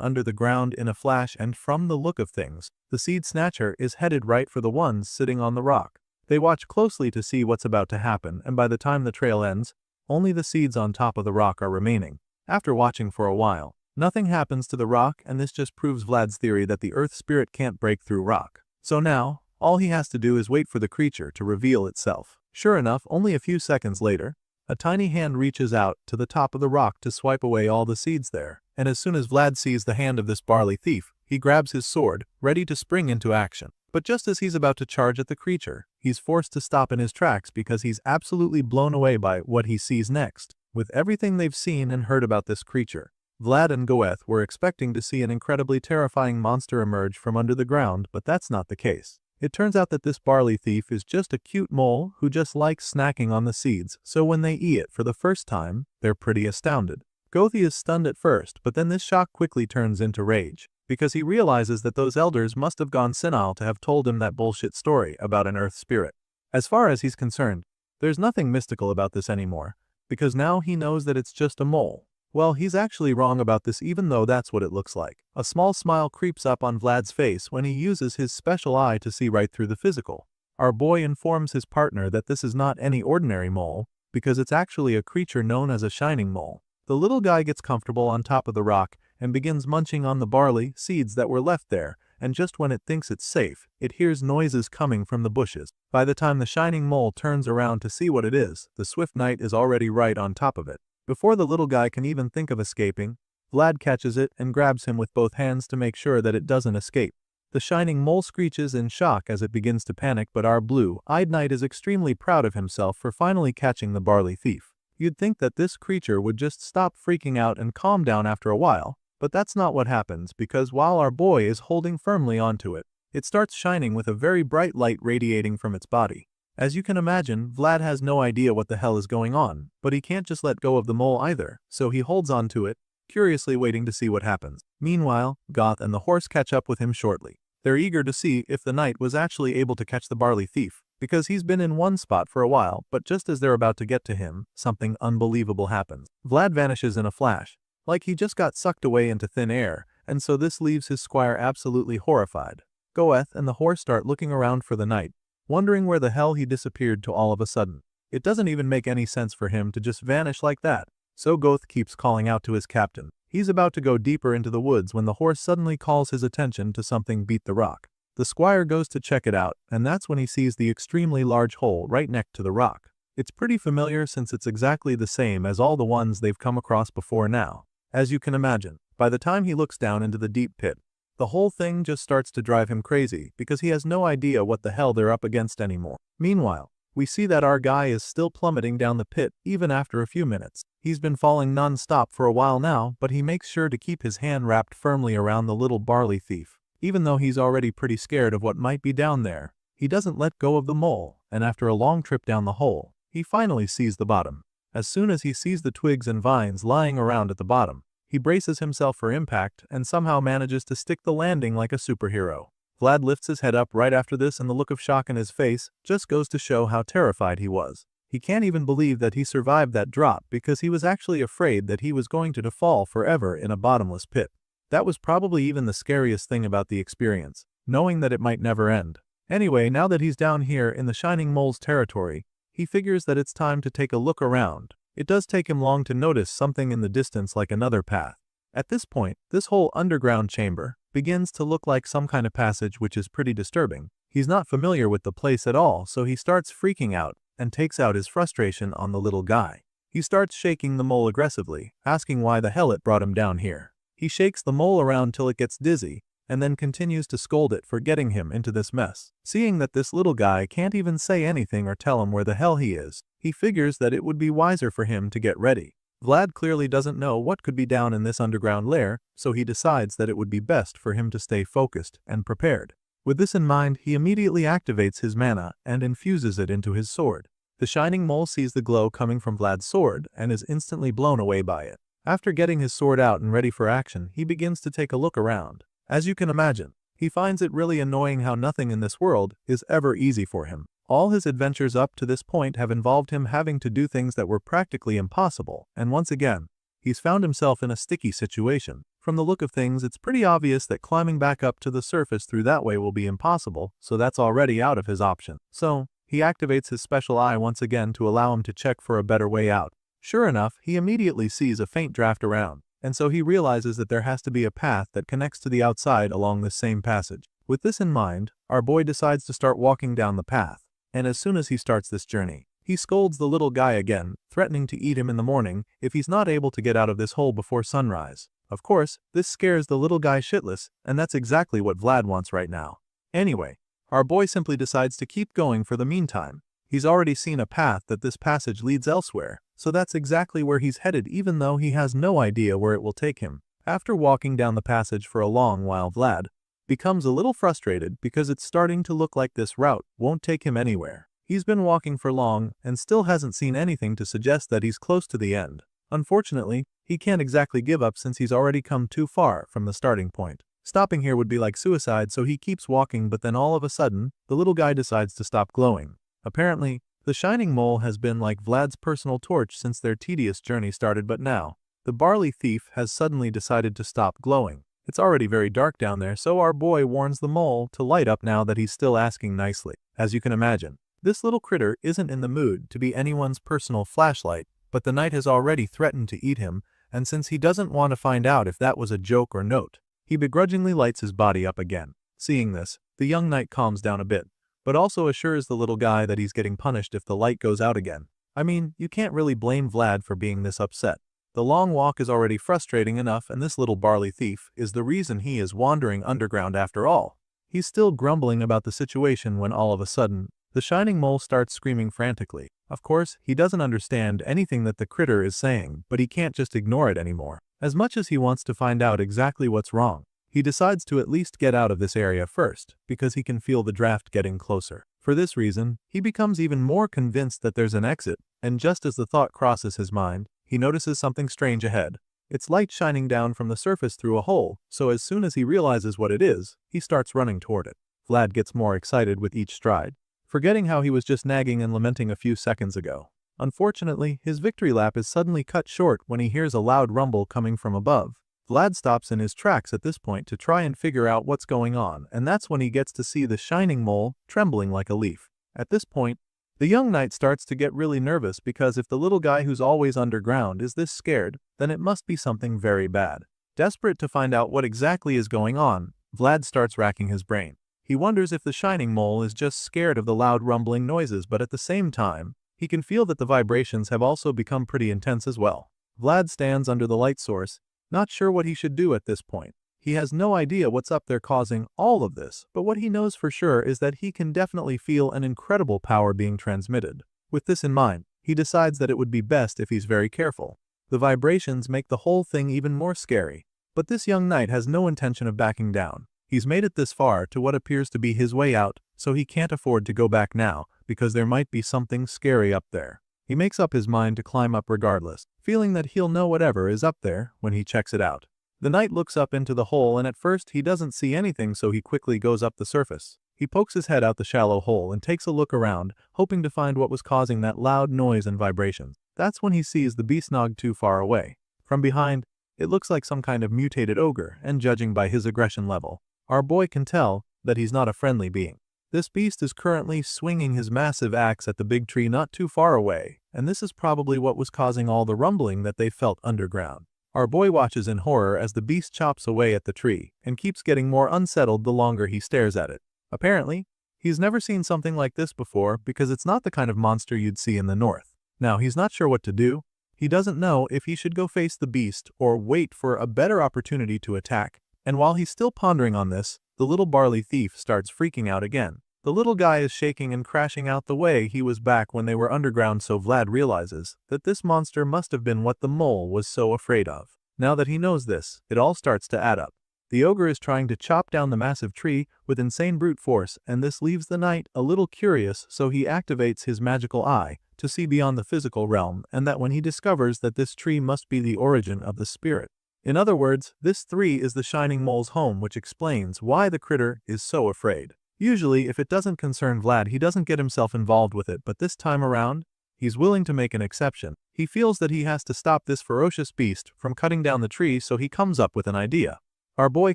A: under the ground in a flash, and from the look of things, the seed snatcher is headed right for the ones sitting on the rock. They watch closely to see what's about to happen, and by the time the trail ends, only the seeds on top of the rock are remaining. After watching for a while, nothing happens to the rock, and this just proves Vlad's theory that the earth spirit can't break through rock. So now, all he has to do is wait for the creature to reveal itself. Sure enough, only a few seconds later, a tiny hand reaches out to the top of the rock to swipe away all the seeds there, and as soon as Vlad sees the hand of this barley thief, he grabs his sword, ready to spring into action. But just as he's about to charge at the creature, he's forced to stop in his tracks because he's absolutely blown away by what he sees next. With everything they've seen and heard about this creature, Vlad and Goeth were expecting to see an incredibly terrifying monster emerge from under the ground, but that's not the case. It turns out that this barley thief is just a cute mole who just likes snacking on the seeds, so when they eat it for the first time, they're pretty astounded. Gothi is stunned at first, but then this shock quickly turns into rage, because he realizes that those elders must have gone senile to have told him that bullshit story about an earth spirit. As far as he's concerned, there's nothing mystical about this anymore, because now he knows that it's just a mole. Well, he's actually wrong about this, even though that's what it looks like. A small smile creeps up on Vlad's face when he uses his special eye to see right through the physical. Our boy informs his partner that this is not any ordinary mole, because it's actually a creature known as a shining mole. The little guy gets comfortable on top of the rock and begins munching on the barley seeds that were left there, and just when it thinks it's safe, it hears noises coming from the bushes. By the time the shining mole turns around to see what it is, the swift knight is already right on top of it. Before the little guy can even think of escaping, Vlad catches it and grabs him with both hands to make sure that it doesn't escape. The shining mole screeches in shock as it begins to panic, but our blue-eyed knight is extremely proud of himself for finally catching the barley thief. You'd think that this creature would just stop freaking out and calm down after a while, but that's not what happens, because while our boy is holding firmly onto it, it starts shining with a very bright light radiating from its body. As you can imagine, Vlad has no idea what the hell is going on, but he can't just let go of the mole either, so he holds on to it, curiously waiting to see what happens. Meanwhile, Goth and the horse catch up with him shortly. They're eager to see if the knight was actually able to catch the barley thief, because he's been in one spot for a while, but just as they're about to get to him, something unbelievable happens. Vlad vanishes in a flash, like he just got sucked away into thin air, and so this leaves his squire absolutely horrified. Goeth and the horse start looking around for the knight, wondering where the hell he disappeared to all of a sudden. It doesn't even make any sense for him to just vanish like that. So Goeth keeps calling out to his captain. He's about to go deeper into the woods when the horse suddenly calls his attention to something beat the rock. The squire goes to check it out, and that's when he sees the extremely large hole right next to the rock. It's pretty familiar since it's exactly the same as all the ones they've come across before now. As you can imagine, by the time he looks down into the deep pit, the whole thing just starts to drive him crazy because he has no idea what the hell they're up against anymore. Meanwhile, we see that our guy is still plummeting down the pit even after a few minutes. He's been falling non-stop for a while now, but he makes sure to keep his hand wrapped firmly around the little barley thief. Even though he's already pretty scared of what might be down there, he doesn't let go of the mole, and after a long trip down the hole, he finally sees the bottom. As soon as he sees the twigs and vines lying around at the bottom, he braces himself for impact and somehow manages to stick the landing like a superhero. Vlad lifts his head up right after this, and the look of shock in his face just goes to show how terrified he was. He can't even believe that he survived that drop because he was actually afraid that he was going to fall forever in a bottomless pit. That was probably even the scariest thing about the experience, knowing that it might never end. Anyway, now that he's down here in the Shining Mole's territory, he figures that it's time to take a look around. It does take him long to notice something in the distance like another path. At this point, this whole underground chamber begins to look like some kind of passage, which is pretty disturbing. He's not familiar with the place at all, so he starts freaking out and takes out his frustration on the little guy. He starts shaking the mole aggressively, asking why the hell it brought him down here. He shakes the mole around till it gets dizzy, and then continues to scold it for getting him into this mess. Seeing that this little guy can't even say anything or tell him where the hell he is, he figures that it would be wiser for him to get ready. Vlad clearly doesn't know what could be down in this underground lair, so he decides that it would be best for him to stay focused and prepared. With this in mind, he immediately activates his mana and infuses it into his sword. The Shining Mole sees the glow coming from Vlad's sword and is instantly blown away by it. After getting his sword out and ready for action, he begins to take a look around. As you can imagine, he finds it really annoying how nothing in this world is ever easy for him. All his adventures up to this point have involved him having to do things that were practically impossible, and once again, he's found himself in a sticky situation. From the look of things, it's pretty obvious that climbing back up to the surface through that way will be impossible, so that's already out of his option. So, he activates his special eye once again to allow him to check for a better way out. Sure enough, he immediately sees a faint draft around, and so he realizes that there has to be a path that connects to the outside along this same passage. With this in mind, our boy decides to start walking down the path. And as soon as he starts this journey, he scolds the little guy again, threatening to eat him in the morning if he's not able to get out of this hole before sunrise. Of course, this scares the little guy shitless, and that's exactly what Vlad wants right now. Anyway, our boy simply decides to keep going for the meantime. He's already seen a path that this passage leads elsewhere, so that's exactly where he's headed even though he has no idea where it will take him. After walking down the passage for a long while, Vlad becomes a little frustrated because it's starting to look like this route won't take him anywhere. He's been walking for long and still hasn't seen anything to suggest that he's close to the end. Unfortunately, he can't exactly give up since he's already come too far from the starting point. Stopping here would be like suicide, so he keeps walking, but then all of a sudden, the little guy decides to stop glowing. Apparently, the Shining Mole has been like Vlad's personal torch since their tedious journey started, but now, the barley thief has suddenly decided to stop glowing. It's already very dark down there, so our boy warns the mole to light up now that he's still asking nicely. As you can imagine, this little critter isn't in the mood to be anyone's personal flashlight, but the knight has already threatened to eat him, and since he doesn't want to find out if that was a joke or note, he begrudgingly lights his body up again. Seeing this, the young knight calms down a bit, but also assures the little guy that he's getting punished if the light goes out again. I mean, you can't really blame Vlad for being this upset. The long walk is already frustrating enough, and this little barley thief is the reason he is wandering underground after all. He's still grumbling about the situation when all of a sudden, the Shining Mole starts screaming frantically. Of course, he doesn't understand anything that the critter is saying, but he can't just ignore it anymore. As much as he wants to find out exactly what's wrong, he decides to at least get out of this area first, because he can feel the draft getting closer. For this reason, he becomes even more convinced that there's an exit, and just as the thought crosses his mind, he notices something strange ahead. It's light shining down from the surface through a hole, so as soon as he realizes what it is, he starts running toward it. Vlad gets more excited with each stride, forgetting how he was just nagging and lamenting a few seconds ago. Unfortunately, his victory lap is suddenly cut short when he hears a loud rumble coming from above. Vlad stops in his tracks at this point to try and figure out what's going on, and that's when he gets to see the shining mole trembling like a leaf. At this point, the young knight starts to get really nervous because if the little guy who's always underground is this scared, then it must be something very bad. Desperate to find out what exactly is going on, Vlad starts racking his brain. He wonders if the shining mole is just scared of the loud rumbling noises, but at the same time, he can feel that the vibrations have also become pretty intense as well. Vlad stands under the light source, not sure what he should do at this point. He has no idea what's up there causing all of this, but what he knows for sure is that he can definitely feel an incredible power being transmitted. With this in mind, he decides that it would be best if he's very careful. The vibrations make the whole thing even more scary, but this young knight has no intention of backing down. He's made it this far to what appears to be his way out, so he can't afford to go back now, because there might be something scary up there. He makes up his mind to climb up regardless, feeling that he'll know whatever is up there when he checks it out. The knight looks up into the hole and at first he doesn't see anything, so he quickly goes up the surface. He pokes his head out the shallow hole and takes a look around, hoping to find what was causing that loud noise and vibrations. That's when he sees the beast not too far away. From behind, it looks like some kind of mutated ogre, and judging by his aggression level, our boy can tell that he's not a friendly being. This beast is currently swinging his massive axe at the big tree not too far away, and this is probably what was causing all the rumbling that they felt underground. Our boy watches in horror as the beast chops away at the tree, and keeps getting more unsettled the longer he stares at it. Apparently, he's never seen something like this before because it's not the kind of monster you'd see in the north. Now he's not sure what to do. He doesn't know if he should go face the beast or wait for a better opportunity to attack. And while he's still pondering on this, the little barley thief starts freaking out again. The little guy is shaking and crashing out the way he was back when they were underground, so Vlad realizes that this monster must have been what the mole was so afraid of. Now that he knows this, it all starts to add up. The ogre is trying to chop down the massive tree with insane brute force, and this leaves the knight a little curious, so he activates his magical eye to see beyond the physical realm, and that when he discovers that this tree must be the origin of the spirit. In other words, this tree is the shining mole's home, which explains why the critter is so afraid. Usually, if it doesn't concern Vlad, he doesn't get himself involved with it, but this time around, he's willing to make an exception. He feels that he has to stop this ferocious beast from cutting down the tree, so he comes up with an idea. Our boy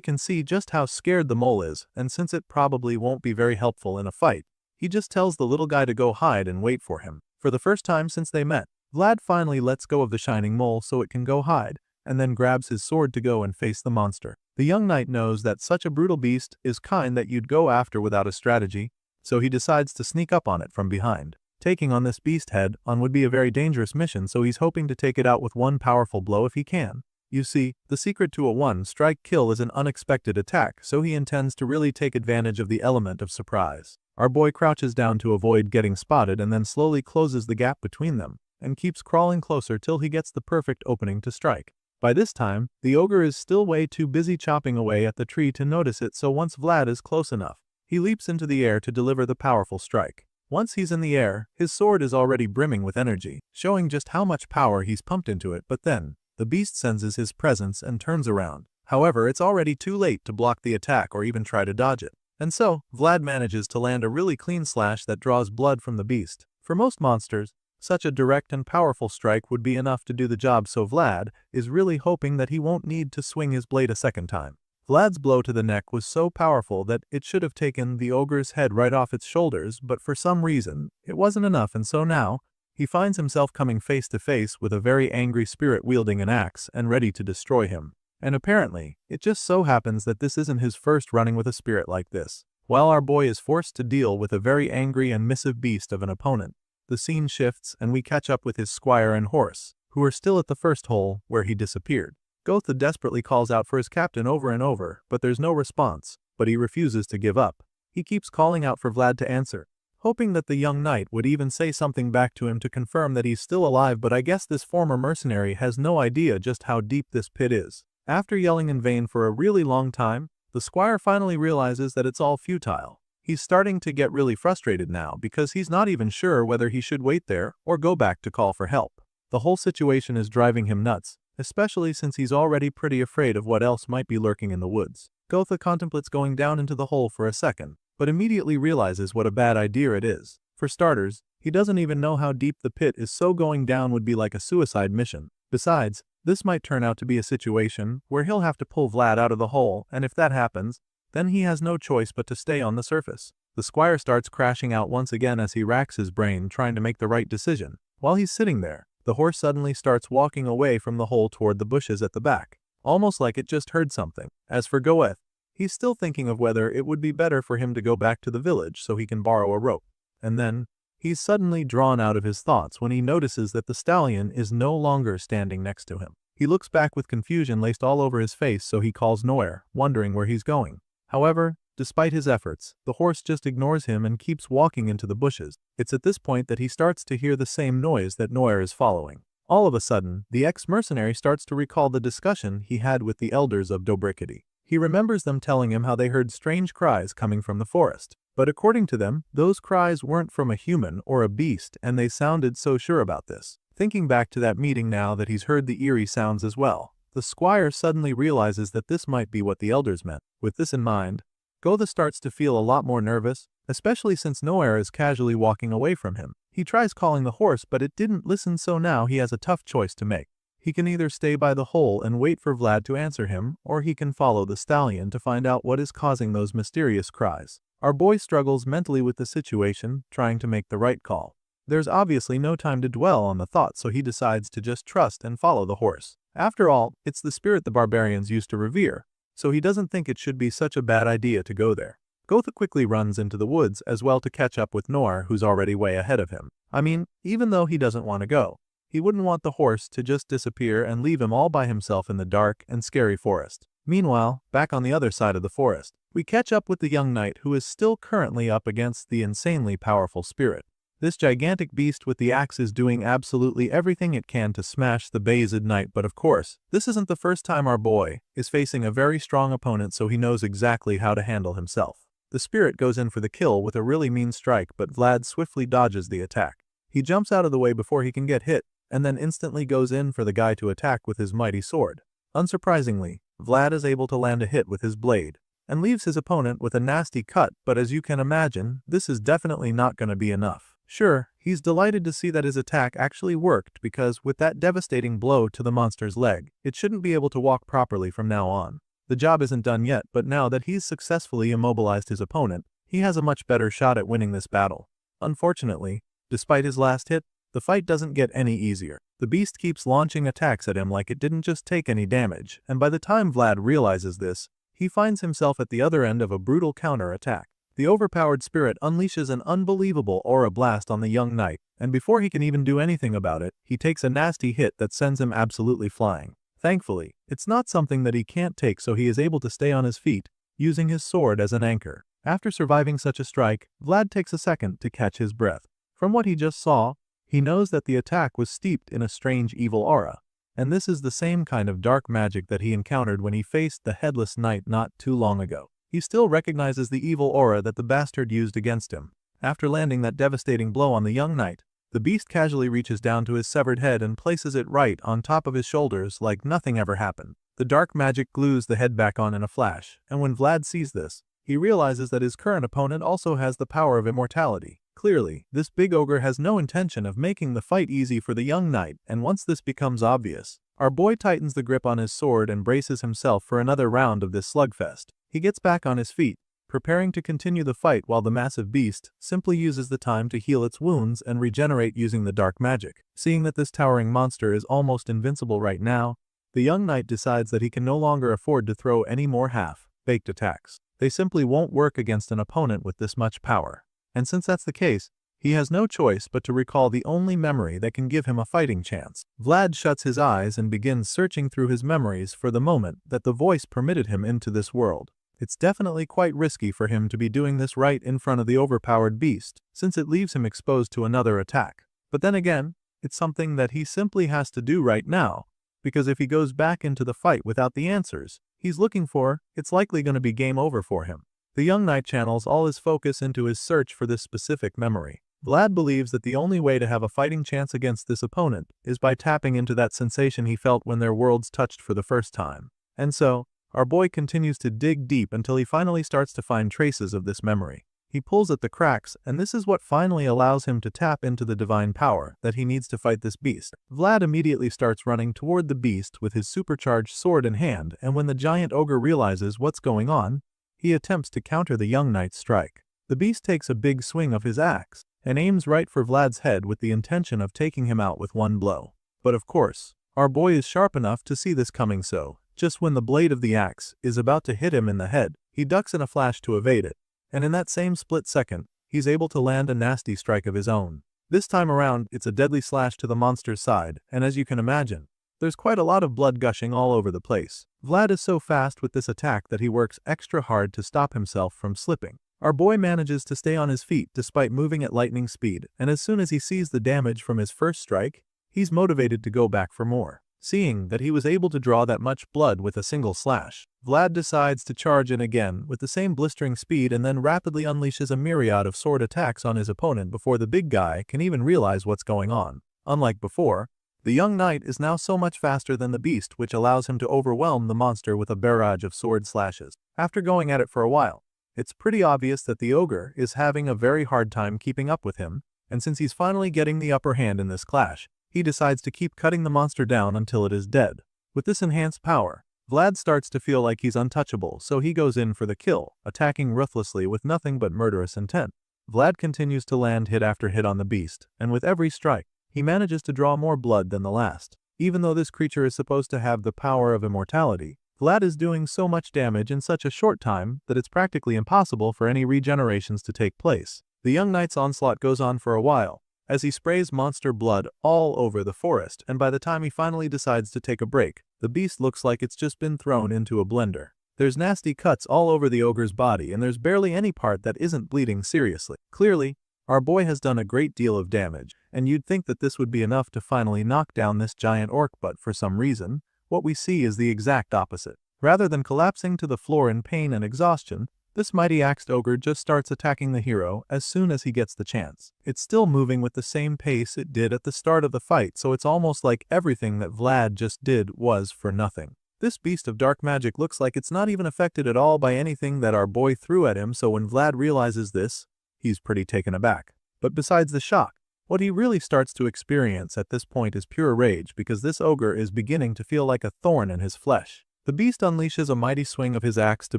A: can see just how scared the mole is, and since it probably won't be very helpful in a fight, he just tells the little guy to go hide and wait for him. For the first time since they met, Vlad finally lets go of the shining mole so it can go hide, and then grabs his sword to go and face the monster. The young knight knows that such a brutal beast is kind that you'd go after without a strategy, so he decides to sneak up on it from behind. Taking on this beast head on would be a very dangerous mission, so he's hoping to take it out with one powerful blow if he can. You see, the secret to a one-strike kill is an unexpected attack, so he intends to really take advantage of the element of surprise. Our boy crouches down to avoid getting spotted and then slowly closes the gap between them, and keeps crawling closer till he gets the perfect opening to strike. By this time, the ogre is still way too busy chopping away at the tree to notice it, so once Vlad is close enough, he leaps into the air to deliver the powerful strike. Once he's in the air, his sword is already brimming with energy, showing just how much power he's pumped into it, but then, the beast senses his presence and turns around. However, it's already too late to block the attack or even try to dodge it. And so, Vlad manages to land a really clean slash that draws blood from the beast. For most monsters, such a direct and powerful strike would be enough to do the job, so Vlad is really hoping that he won't need to swing his blade a second time. Vlad's blow to the neck was so powerful that it should have taken the ogre's head right off its shoulders, but for some reason, it wasn't enough, and so now, he finds himself coming face to face with a very angry spirit wielding an axe and ready to destroy him. And apparently, it just so happens that this isn't his first running with a spirit like this. While our boy is forced to deal with a very angry and missive beast of an opponent, the scene shifts and we catch up with his squire and horse, who are still at the first hole where he disappeared. Gotha desperately calls out for his captain over and over, but there's no response, but he refuses to give up. He keeps calling out for Vlad to answer, hoping that the young knight would even say something back to him to confirm that he's still alive, but I guess this former mercenary has no idea just how deep this pit is. After yelling in vain for a really long time, the squire finally realizes that it's all futile. He's starting to get really frustrated now because he's not even sure whether he should wait there or go back to call for help. The whole situation is driving him nuts, especially since he's already pretty afraid of what else might be lurking in the woods. Gotha contemplates going down into the hole for a second, but immediately realizes what a bad idea it is. For starters, he doesn't even know how deep the pit is, so going down would be like a suicide mission. Besides, this might turn out to be a situation where he'll have to pull Vlad out of the hole, and if that happens, then he has no choice but to stay on the surface. The squire starts crashing out once again as he racks his brain trying to make the right decision. While he's sitting there, the horse suddenly starts walking away from the hole toward the bushes at the back, almost like it just heard something. As for Goeth, he's still thinking of whether it would be better for him to go back to the village so he can borrow a rope. And then, he's suddenly drawn out of his thoughts when he notices that the stallion is no longer standing next to him. He looks back with confusion laced all over his face, so he calls Noir, wondering where he's going. However, despite his efforts, the horse just ignores him and keeps walking into the bushes. It's at this point that he starts to hear the same noise that Noir is following. All of a sudden, the ex-mercenary starts to recall the discussion he had with the elders of Dobrikity. He remembers them telling him how they heard strange cries coming from the forest. But according to them, those cries weren't from a human or a beast, and they sounded so sure about this. Thinking back to that meeting now that he's heard the eerie sounds as well, the squire suddenly realizes that this might be what the elders meant. With this in mind, Gotha starts to feel a lot more nervous, especially since Noir is casually walking away from him. He tries calling the horse, but it didn't listen, so now he has a tough choice to make. He can either stay by the hole and wait for Vlad to answer him, or he can follow the stallion to find out what is causing those mysterious cries. Our boy struggles mentally with the situation, trying to make the right call. There's obviously no time to dwell on the thought, so he decides to just trust and follow the horse. After all, it's the spirit the barbarians used to revere, so he doesn't think it should be such a bad idea to go there. Gotha quickly runs into the woods as well to catch up with Noir, who's already way ahead of him. I mean, even though he doesn't want to go, he wouldn't want the horse to just disappear and leave him all by himself in the dark and scary forest. Meanwhile, back on the other side of the forest, we catch up with the young knight who is still currently up against the insanely powerful spirit. This gigantic beast with the axe is doing absolutely everything it can to smash the Bayezid knight, but of course, this isn't the first time our boy is facing a very strong opponent, so he knows exactly how to handle himself. The spirit goes in for the kill with a really mean strike, but Vlad swiftly dodges the attack. He jumps out of the way before he can get hit, and then instantly goes in for the guy to attack with his mighty sword. Unsurprisingly, Vlad is able to land a hit with his blade, and leaves his opponent with a nasty cut, but as you can imagine, this is definitely not going to be enough. Sure, he's delighted to see that his attack actually worked, because with that devastating blow to the monster's leg, it shouldn't be able to walk properly from now on. The job isn't done yet, but now that he's successfully immobilized his opponent, he has a much better shot at winning this battle. Unfortunately, despite his last hit, the fight doesn't get any easier. The beast keeps launching attacks at him like it didn't just take any damage, and by the time Vlad realizes this, he finds himself at the other end of a brutal counter-attack. The overpowered spirit unleashes an unbelievable aura blast on the young knight, and before he can even do anything about it, he takes a nasty hit that sends him absolutely flying. Thankfully, it's not something that he can't take, so he is able to stay on his feet, using his sword as an anchor. After surviving such a strike, Vlad takes a second to catch his breath. From what he just saw, he knows that the attack was steeped in a strange evil aura, and this is the same kind of dark magic that he encountered when he faced the Headless Knight not too long ago. He still recognizes the evil aura that the bastard used against him. After landing that devastating blow on the young knight, the beast casually reaches down to his severed head and places it right on top of his shoulders like nothing ever happened. The dark magic glues the head back on in a flash, and when Vlad sees this, he realizes that his current opponent also has the power of immortality. Clearly, this big ogre has no intention of making the fight easy for the young knight, and once this becomes obvious, our boy tightens the grip on his sword and braces himself for another round of this slugfest. He gets back on his feet, preparing to continue the fight while the massive beast simply uses the time to heal its wounds and regenerate using the dark magic. Seeing that this towering monster is almost invincible right now, the young knight decides that he can no longer afford to throw any more half-baked attacks. They simply won't work against an opponent with this much power. And since that's the case, he has no choice but to recall the only memory that can give him a fighting chance. Vlad shuts his eyes and begins searching through his memories for the moment that the voice permitted him into this world. It's definitely quite risky for him to be doing this right in front of the overpowered beast, since it leaves him exposed to another attack. But then again, it's something that he simply has to do right now, because if he goes back into the fight without the answers he's looking for, it's likely going to be game over for him. The young knight channels all his focus into his search for this specific memory. Vlad believes that the only way to have a fighting chance against this opponent is by tapping into that sensation he felt when their worlds touched for the first time. And so, our boy continues to dig deep until he finally starts to find traces of this memory. He pulls at the cracks, and this is what finally allows him to tap into the divine power that he needs to fight this beast. Vlad immediately starts running toward the beast with his supercharged sword in hand, and when the giant ogre realizes what's going on, he attempts to counter the young knight's strike. The beast takes a big swing of his axe and aims right for Vlad's head with the intention of taking him out with one blow. But of course, our boy is sharp enough to see this coming, so just when the blade of the axe is about to hit him in the head, he ducks in a flash to evade it. And in that same split second, he's able to land a nasty strike of his own. This time around, it's a deadly slash to the monster's side, and as you can imagine, there's quite a lot of blood gushing all over the place. Vlad is so fast with this attack that he works extra hard to stop himself from slipping. Our boy manages to stay on his feet despite moving at lightning speed, and as soon as he sees the damage from his first strike, he's motivated to go back for more. Seeing that he was able to draw that much blood with a single slash, Vlad decides to charge in again with the same blistering speed and then rapidly unleashes a myriad of sword attacks on his opponent before the big guy can even realize what's going on. Unlike before, the young knight is now so much faster than the beast, which allows him to overwhelm the monster with a barrage of sword slashes. After going at it for a while, it's pretty obvious that the ogre is having a very hard time keeping up with him, and since he's finally getting the upper hand in this clash, he decides to keep cutting the monster down until it is dead. With this enhanced power, Vlad starts to feel like he's untouchable, so he goes in for the kill, attacking ruthlessly with nothing but murderous intent. Vlad continues to land hit after hit on the beast, and with every strike, he manages to draw more blood than the last. Even though this creature is supposed to have the power of immortality, Vlad is doing so much damage in such a short time that it's practically impossible for any regenerations to take place. The young knight's onslaught goes on for a while, as he sprays monster blood all over the forest, and by the time he finally decides to take a break, the beast looks like it's just been thrown into a blender. There's nasty cuts all over the ogre's body, and there's barely any part that isn't bleeding seriously. Clearly, our boy has done a great deal of damage, and you'd think that this would be enough to finally knock down this giant orc, but for some reason, what we see is the exact opposite. Rather than collapsing to the floor in pain and exhaustion, this mighty axed ogre just starts attacking the hero as soon as he gets the chance. It's still moving with the same pace it did at the start of the fight, so it's almost like everything that Vlad just did was for nothing. This beast of dark magic looks like it's not even affected at all by anything that our boy threw at him, so when Vlad realizes this, he's pretty taken aback. But besides the shock, what he really starts to experience at this point is pure rage, because this ogre is beginning to feel like a thorn in his flesh. The beast unleashes a mighty swing of his axe to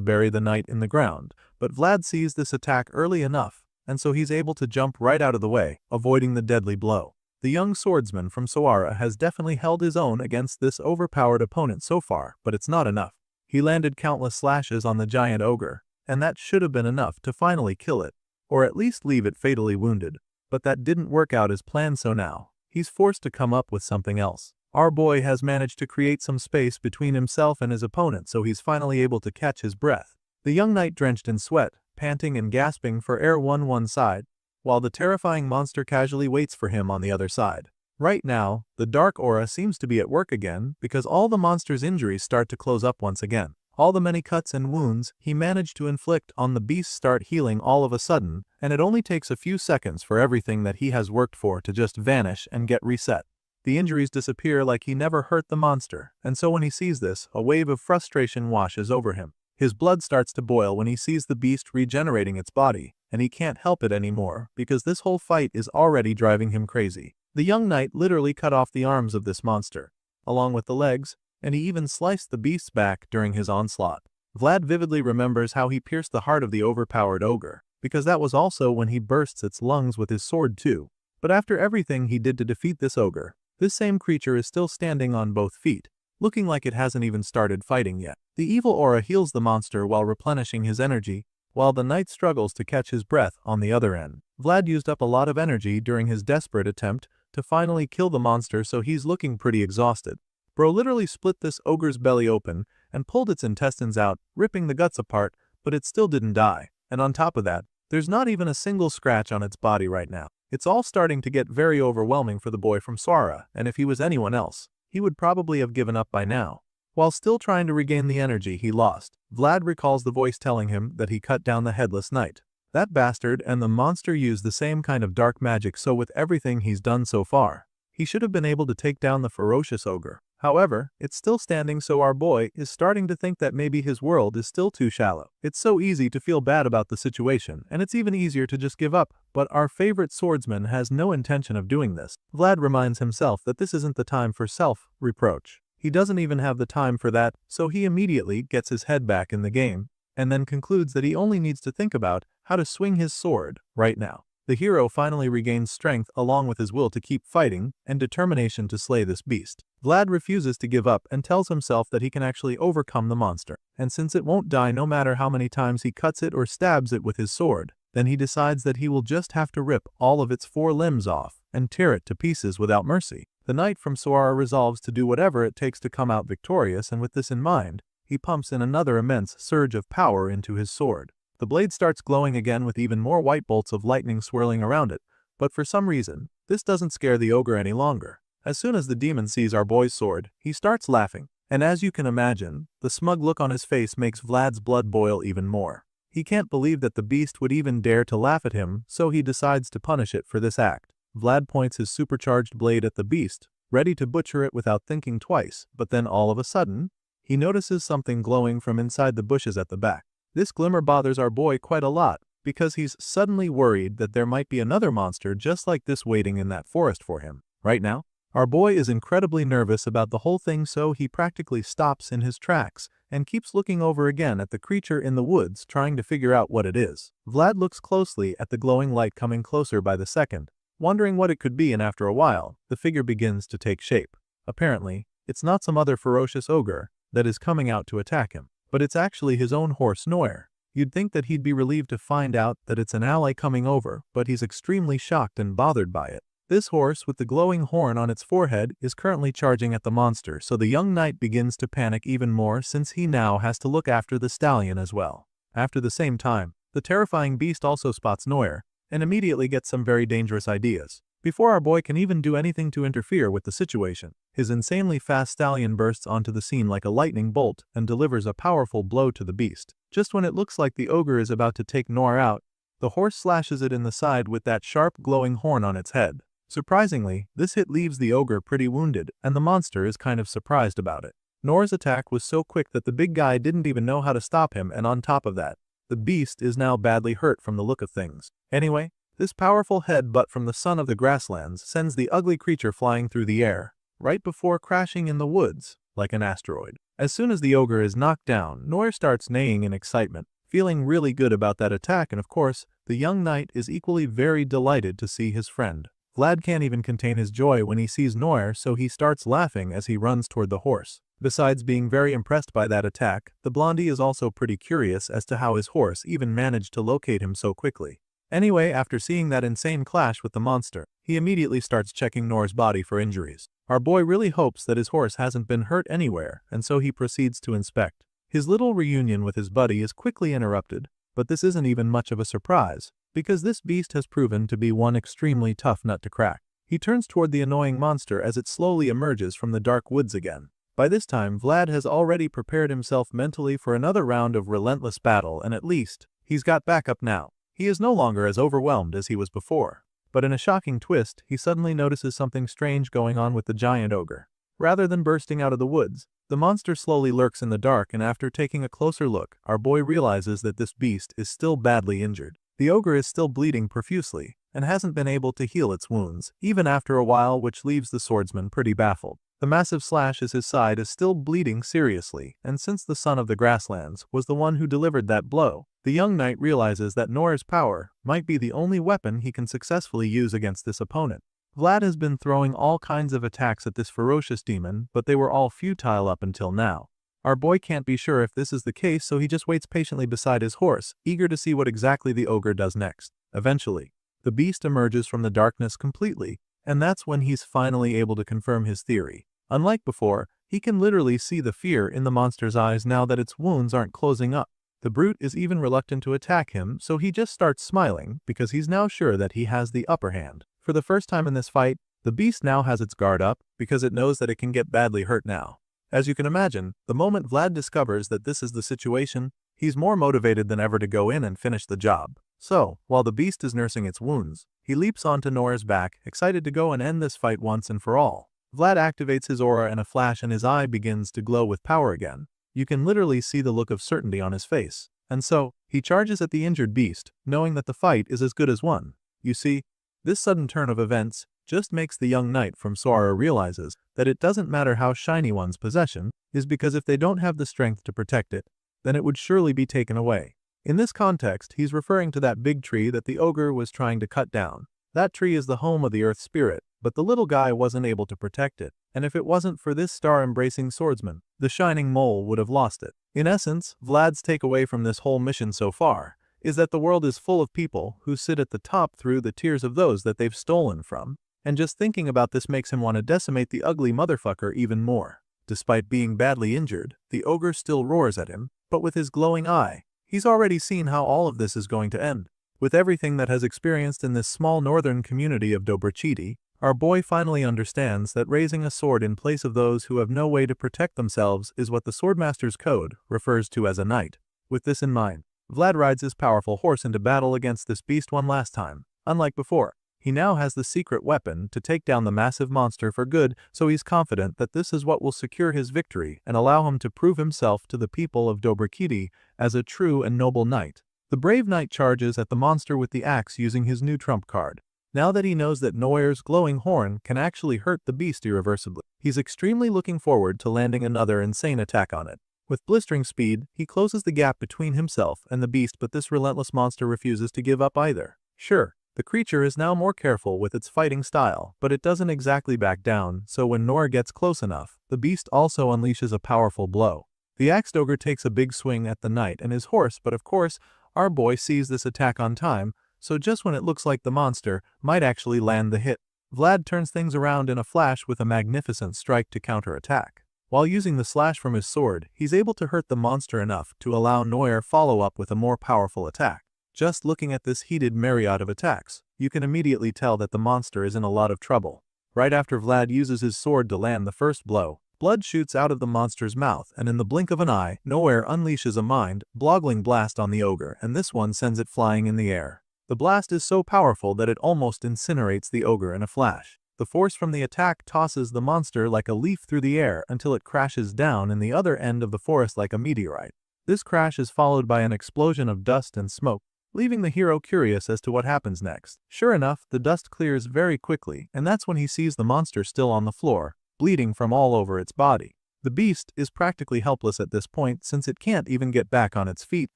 A: bury the knight in the ground, but Vlad sees this attack early enough, and so he's able to jump right out of the way, avoiding the deadly blow. The young swordsman from Sawara has definitely held his own against this overpowered opponent so far, but it's not enough. He landed countless slashes on the giant ogre, and that should have been enough to finally kill it, or at least leave it fatally wounded. But that didn't work out as planned, so now he's forced to come up with something else. Our boy has managed to create some space between himself and his opponent, so he's finally able to catch his breath. The young knight, drenched in sweat, panting and gasping for air, on one side, while the terrifying monster casually waits for him on the other side. Right now, the dark aura seems to be at work again, because all the monster's injuries start to close up once again. All the many cuts and wounds he managed to inflict on the beast start healing all of a sudden, and it only takes a few seconds for everything that he has worked for to just vanish and get reset. The injuries disappear like he never hurt the monster, and so when he sees this, a wave of frustration washes over him. His blood starts to boil when he sees the beast regenerating its body, and he can't help it anymore because this whole fight is already driving him crazy. The young knight literally cut off the arms of this monster, along with the legs, and he even sliced the beast's back during his onslaught. Vlad vividly remembers how he pierced the heart of the overpowered ogre, because that was also when he bursts its lungs with his sword too. But after everything he did to defeat this ogre, this same creature is still standing on both feet, looking like it hasn't even started fighting yet. The evil aura heals the monster while replenishing his energy, while the knight struggles to catch his breath on the other end. Vlad used up a lot of energy during his desperate attempt to finally kill the monster, so he's looking pretty exhausted. Bro literally split this ogre's belly open and pulled its intestines out, ripping the guts apart, but it still didn't die. And on top of that, there's not even a single scratch on its body right now. It's all starting to get very overwhelming for the boy from Sawara, and if he was anyone else, he would probably have given up by now. While still trying to regain the energy he lost, Vlad recalls the voice telling him that he cut down the headless knight. That bastard and the monster use the same kind of dark magic, so with everything he's done so far, he should have been able to take down the ferocious ogre. However, it's still standing, so our boy is starting to think that maybe his world is still too shallow. It's so easy to feel bad about the situation, and it's even easier to just give up, but our favorite swordsman has no intention of doing this. Vlad reminds himself that this isn't the time for self-reproach. He doesn't even have the time for that, so he immediately gets his head back in the game, and then concludes that he only needs to think about how to swing his sword right now. The hero finally regains strength along with his will to keep fighting and determination to slay this beast. Vlad refuses to give up and tells himself that he can actually overcome the monster, and since it won't die no matter how many times he cuts it or stabs it with his sword, then he decides that he will just have to rip all of its 4 limbs off and tear it to pieces without mercy. The knight from Suara resolves to do whatever it takes to come out victorious, and with this in mind, he pumps in another immense surge of power into his sword. The blade starts glowing again with even more white bolts of lightning swirling around it, but for some reason, this doesn't scare the ogre any longer. As soon as the demon sees our boy's sword, he starts laughing, and as you can imagine, the smug look on his face makes Vlad's blood boil even more. He can't believe that the beast would even dare to laugh at him, so he decides to punish it for this act. Vlad points his supercharged blade at the beast, ready to butcher it without thinking twice, but then all of a sudden, he notices something glowing from inside the bushes at the back. This glimmer bothers our boy quite a lot, because he's suddenly worried that there might be another monster just like this waiting in that forest for him. Right now, our boy is incredibly nervous about the whole thing, so he practically stops in his tracks and keeps looking over again at the creature in the woods, trying to figure out what it is. Vlad looks closely at the glowing light coming closer by the second, wondering what it could be, and after a while, the figure begins to take shape. Apparently, it's not some other ferocious ogre that is coming out to attack him, but it's actually his own horse Noir. You'd think that he'd be relieved to find out that it's an ally coming over, but he's extremely shocked and bothered by it. This horse with the glowing horn on its forehead is currently charging at the monster, so the young knight begins to panic even more since he now has to look after the stallion as well. After the same time, the terrifying beast also spots Noir and immediately gets some very dangerous ideas. Before our boy can even do anything to interfere with the situation, his insanely fast stallion bursts onto the scene like a lightning bolt and delivers a powerful blow to the beast. Just when it looks like the ogre is about to take Noir out, the horse slashes it in the side with that sharp glowing horn on its head. Surprisingly, this hit leaves the ogre pretty wounded, and the monster is kind of surprised about it. Noir's attack was so quick that the big guy didn't even know how to stop him, and on top of that, the beast is now badly hurt from the look of things. Anyway, this powerful headbutt from the son of the grasslands sends the ugly creature flying through the air, right before crashing in the woods, like an asteroid. As soon as the ogre is knocked down, Noir starts neighing in excitement, feeling really good about that attack, and of course, the young knight is equally very delighted to see his friend. Vlad can't even contain his joy when he sees Noir, so he starts laughing as he runs toward the horse. Besides being very impressed by that attack, the blondie is also pretty curious as to how his horse even managed to locate him so quickly. Anyway, after seeing that insane clash with the monster, he immediately starts checking Noir's body for injuries. Our boy really hopes that his horse hasn't been hurt anywhere, and so he proceeds to inspect. His little reunion with his buddy is quickly interrupted, but this isn't even much of a surprise, because this beast has proven to be one extremely tough nut to crack. He turns toward the annoying monster as it slowly emerges from the dark woods again. By this time, Vlad has already prepared himself mentally for another round of relentless battle, and at least, he's got backup now. He is no longer as overwhelmed as he was before. But in a shocking twist, he suddenly notices something strange going on with the giant ogre. Rather than bursting out of the woods, the monster slowly lurks in the dark, and after taking a closer look, our boy realizes that this beast is still badly injured. The ogre is still bleeding profusely, and hasn't been able to heal its wounds, even after a while, which leaves the swordsman pretty baffled. The massive slash in his side is still bleeding seriously, and since the son of the grasslands was the one who delivered that blow, the young knight realizes that Noir's power might be the only weapon he can successfully use against this opponent. Vlad has been throwing all kinds of attacks at this ferocious demon, but they were all futile up until now. Our boy can't be sure if this is the case, so he just waits patiently beside his horse, eager to see what exactly the ogre does next. Eventually, the beast emerges from the darkness completely, and that's when he's finally able to confirm his theory. Unlike before, he can literally see the fear in the monster's eyes now that its wounds aren't closing up. The brute is even reluctant to attack him, so he just starts smiling because he's now sure that he has the upper hand. For the first time in this fight, the beast now has its guard up because it knows that it can get badly hurt now. As you can imagine, the moment Vlad discovers that this is the situation, he's more motivated than ever to go in and finish the job. So, while the beast is nursing its wounds, he leaps onto Nora's back, excited to go and end this fight once and for all. Vlad activates his aura in a flash and his eye begins to glow with power again. You can literally see the look of certainty on his face. And so, he charges at the injured beast, knowing that the fight is as good as won. You see, this sudden turn of events just makes the young knight from Sora realizes that it doesn't matter how shiny one's possession is, because if they don't have the strength to protect it, then it would surely be taken away. In this context, he's referring to that big tree that the ogre was trying to cut down. That tree is the home of the earth spirit, but the little guy wasn't able to protect it, and if it wasn't for this star-embracing swordsman, the shining mole would have lost it. In essence, Vlad's takeaway from this whole mission so far is that the world is full of people who sit at the top through the tears of those that they've stolen from, and just thinking about this makes him want to decimate the ugly motherfucker even more. Despite being badly injured, the ogre still roars at him, but with his glowing eye, he's already seen how all of this is going to end. With everything that has experienced in this small northern community of Dobrachiti, our boy finally understands that raising a sword in place of those who have no way to protect themselves is what the Swordmaster's Code refers to as a knight. With this in mind, Vlad rides his powerful horse into battle against this beast one last time. Unlike before, he now has the secret weapon to take down the massive monster for good, so he's confident that this is what will secure his victory and allow him to prove himself to the people of Dobrachiti as a true and noble knight. The brave knight charges at the monster with the axe using his new trump card. Now that he knows that Noir's glowing horn can actually hurt the beast irreversibly, he's extremely looking forward to landing another insane attack on it. With blistering speed, he closes the gap between himself and the beast, but this relentless monster refuses to give up either. Sure, the creature is now more careful with its fighting style, but it doesn't exactly back down, so when Noir gets close enough, the beast also unleashes a powerful blow. The axed ogre takes a big swing at the knight and his horse, but of course, our boy sees this attack on time, so just when it looks like the monster might actually land the hit, Vlad turns things around in a flash with a magnificent strike to counterattack. While using the slash from his sword, he's able to hurt the monster enough to allow Noir follow up with a more powerful attack. Just looking at this heated myriad of attacks, you can immediately tell that the monster is in a lot of trouble. Right after Vlad uses his sword to land the first blow, blood shoots out of the monster's mouth, and in the blink of an eye, Noir unleashes a mind-boggling blast on the ogre, and this one sends it flying in the air. The blast is so powerful that it almost incinerates the ogre in a flash. The force from the attack tosses the monster like a leaf through the air until it crashes down in the other end of the forest like a meteorite. This crash is followed by an explosion of dust and smoke, leaving the hero curious as to what happens next. Sure enough, the dust clears very quickly, and that's when he sees the monster still on the floor, bleeding from all over its body. The beast is practically helpless at this point since it can't even get back on its feet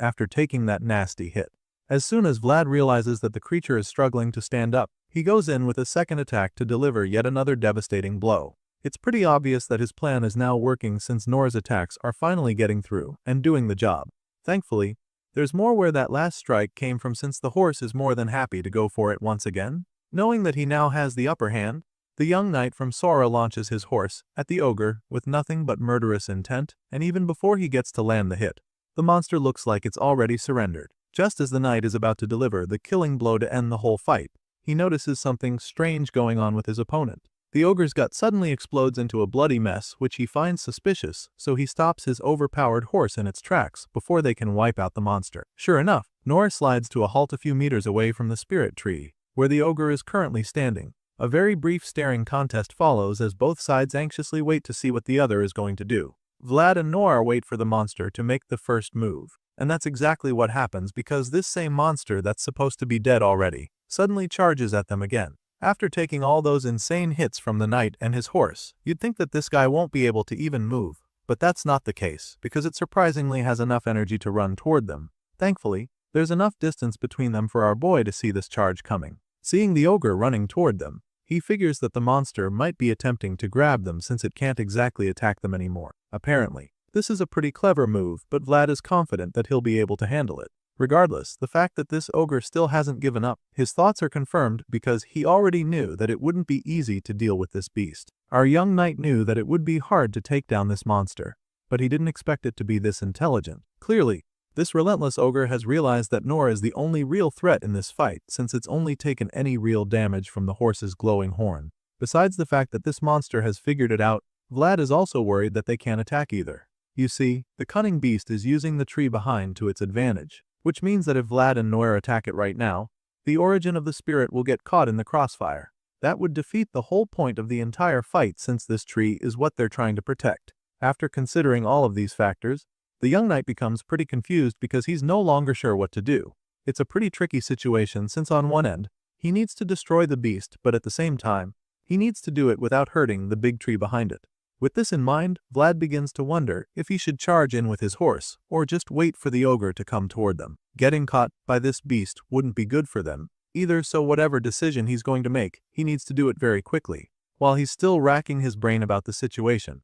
A: after taking that nasty hit. As soon as Vlad realizes that the creature is struggling to stand up, he goes in with a second attack to deliver yet another devastating blow. It's pretty obvious that his plan is now working since Noir's attacks are finally getting through and doing the job. Thankfully, there's more where that last strike came from since the horse is more than happy to go for it once again. Knowing that he now has the upper hand, the young knight from Sora launches his horse at the ogre with nothing but murderous intent, and even before he gets to land the hit, the monster looks like it's already surrendered. Just as the knight is about to deliver the killing blow to end the whole fight, he notices something strange going on with his opponent. The ogre's gut suddenly explodes into a bloody mess, which he finds suspicious, so he stops his overpowered horse in its tracks before they can wipe out the monster. Sure enough, Noir slides to a halt a few meters away from the spirit tree, where the ogre is currently standing. A very brief staring contest follows as both sides anxiously wait to see what the other is going to do. Vlad and Noir wait for the monster to make the first move. And that's exactly what happens, because this same monster that's supposed to be dead already suddenly charges at them again. After taking all those insane hits from the knight and his horse, you'd think that this guy won't be able to even move, but that's not the case, because it surprisingly has enough energy to run toward them. Thankfully, there's enough distance between them for our boy to see this charge coming. Seeing the ogre running toward them, he figures that the monster might be attempting to grab them since it can't exactly attack them anymore. Apparently, this is a pretty clever move, but Vlad is confident that he'll be able to handle it. Regardless, the fact that this ogre still hasn't given up, his thoughts are confirmed because he already knew that it wouldn't be easy to deal with this beast. Our young knight knew that it would be hard to take down this monster, but he didn't expect it to be this intelligent. Clearly, this relentless ogre has realized that Noir is the only real threat in this fight, since it's only taken any real damage from the horse's glowing horn. Besides the fact that this monster has figured it out, Vlad is also worried that they can't attack either. You see, the cunning beast is using the tree behind to its advantage, which means that if Vlad and Noir attack it right now, the origin of the spirit will get caught in the crossfire. That would defeat the whole point of the entire fight since this tree is what they're trying to protect. After considering all of these factors, the young knight becomes pretty confused because he's no longer sure what to do. It's a pretty tricky situation since on one end, he needs to destroy the beast, but at the same time, he needs to do it without hurting the big tree behind it. With this in mind, Vlad begins to wonder if he should charge in with his horse or just wait for the ogre to come toward them. Getting caught by this beast wouldn't be good for them either, so whatever decision he's going to make, he needs to do it very quickly. While he's still racking his brain about the situation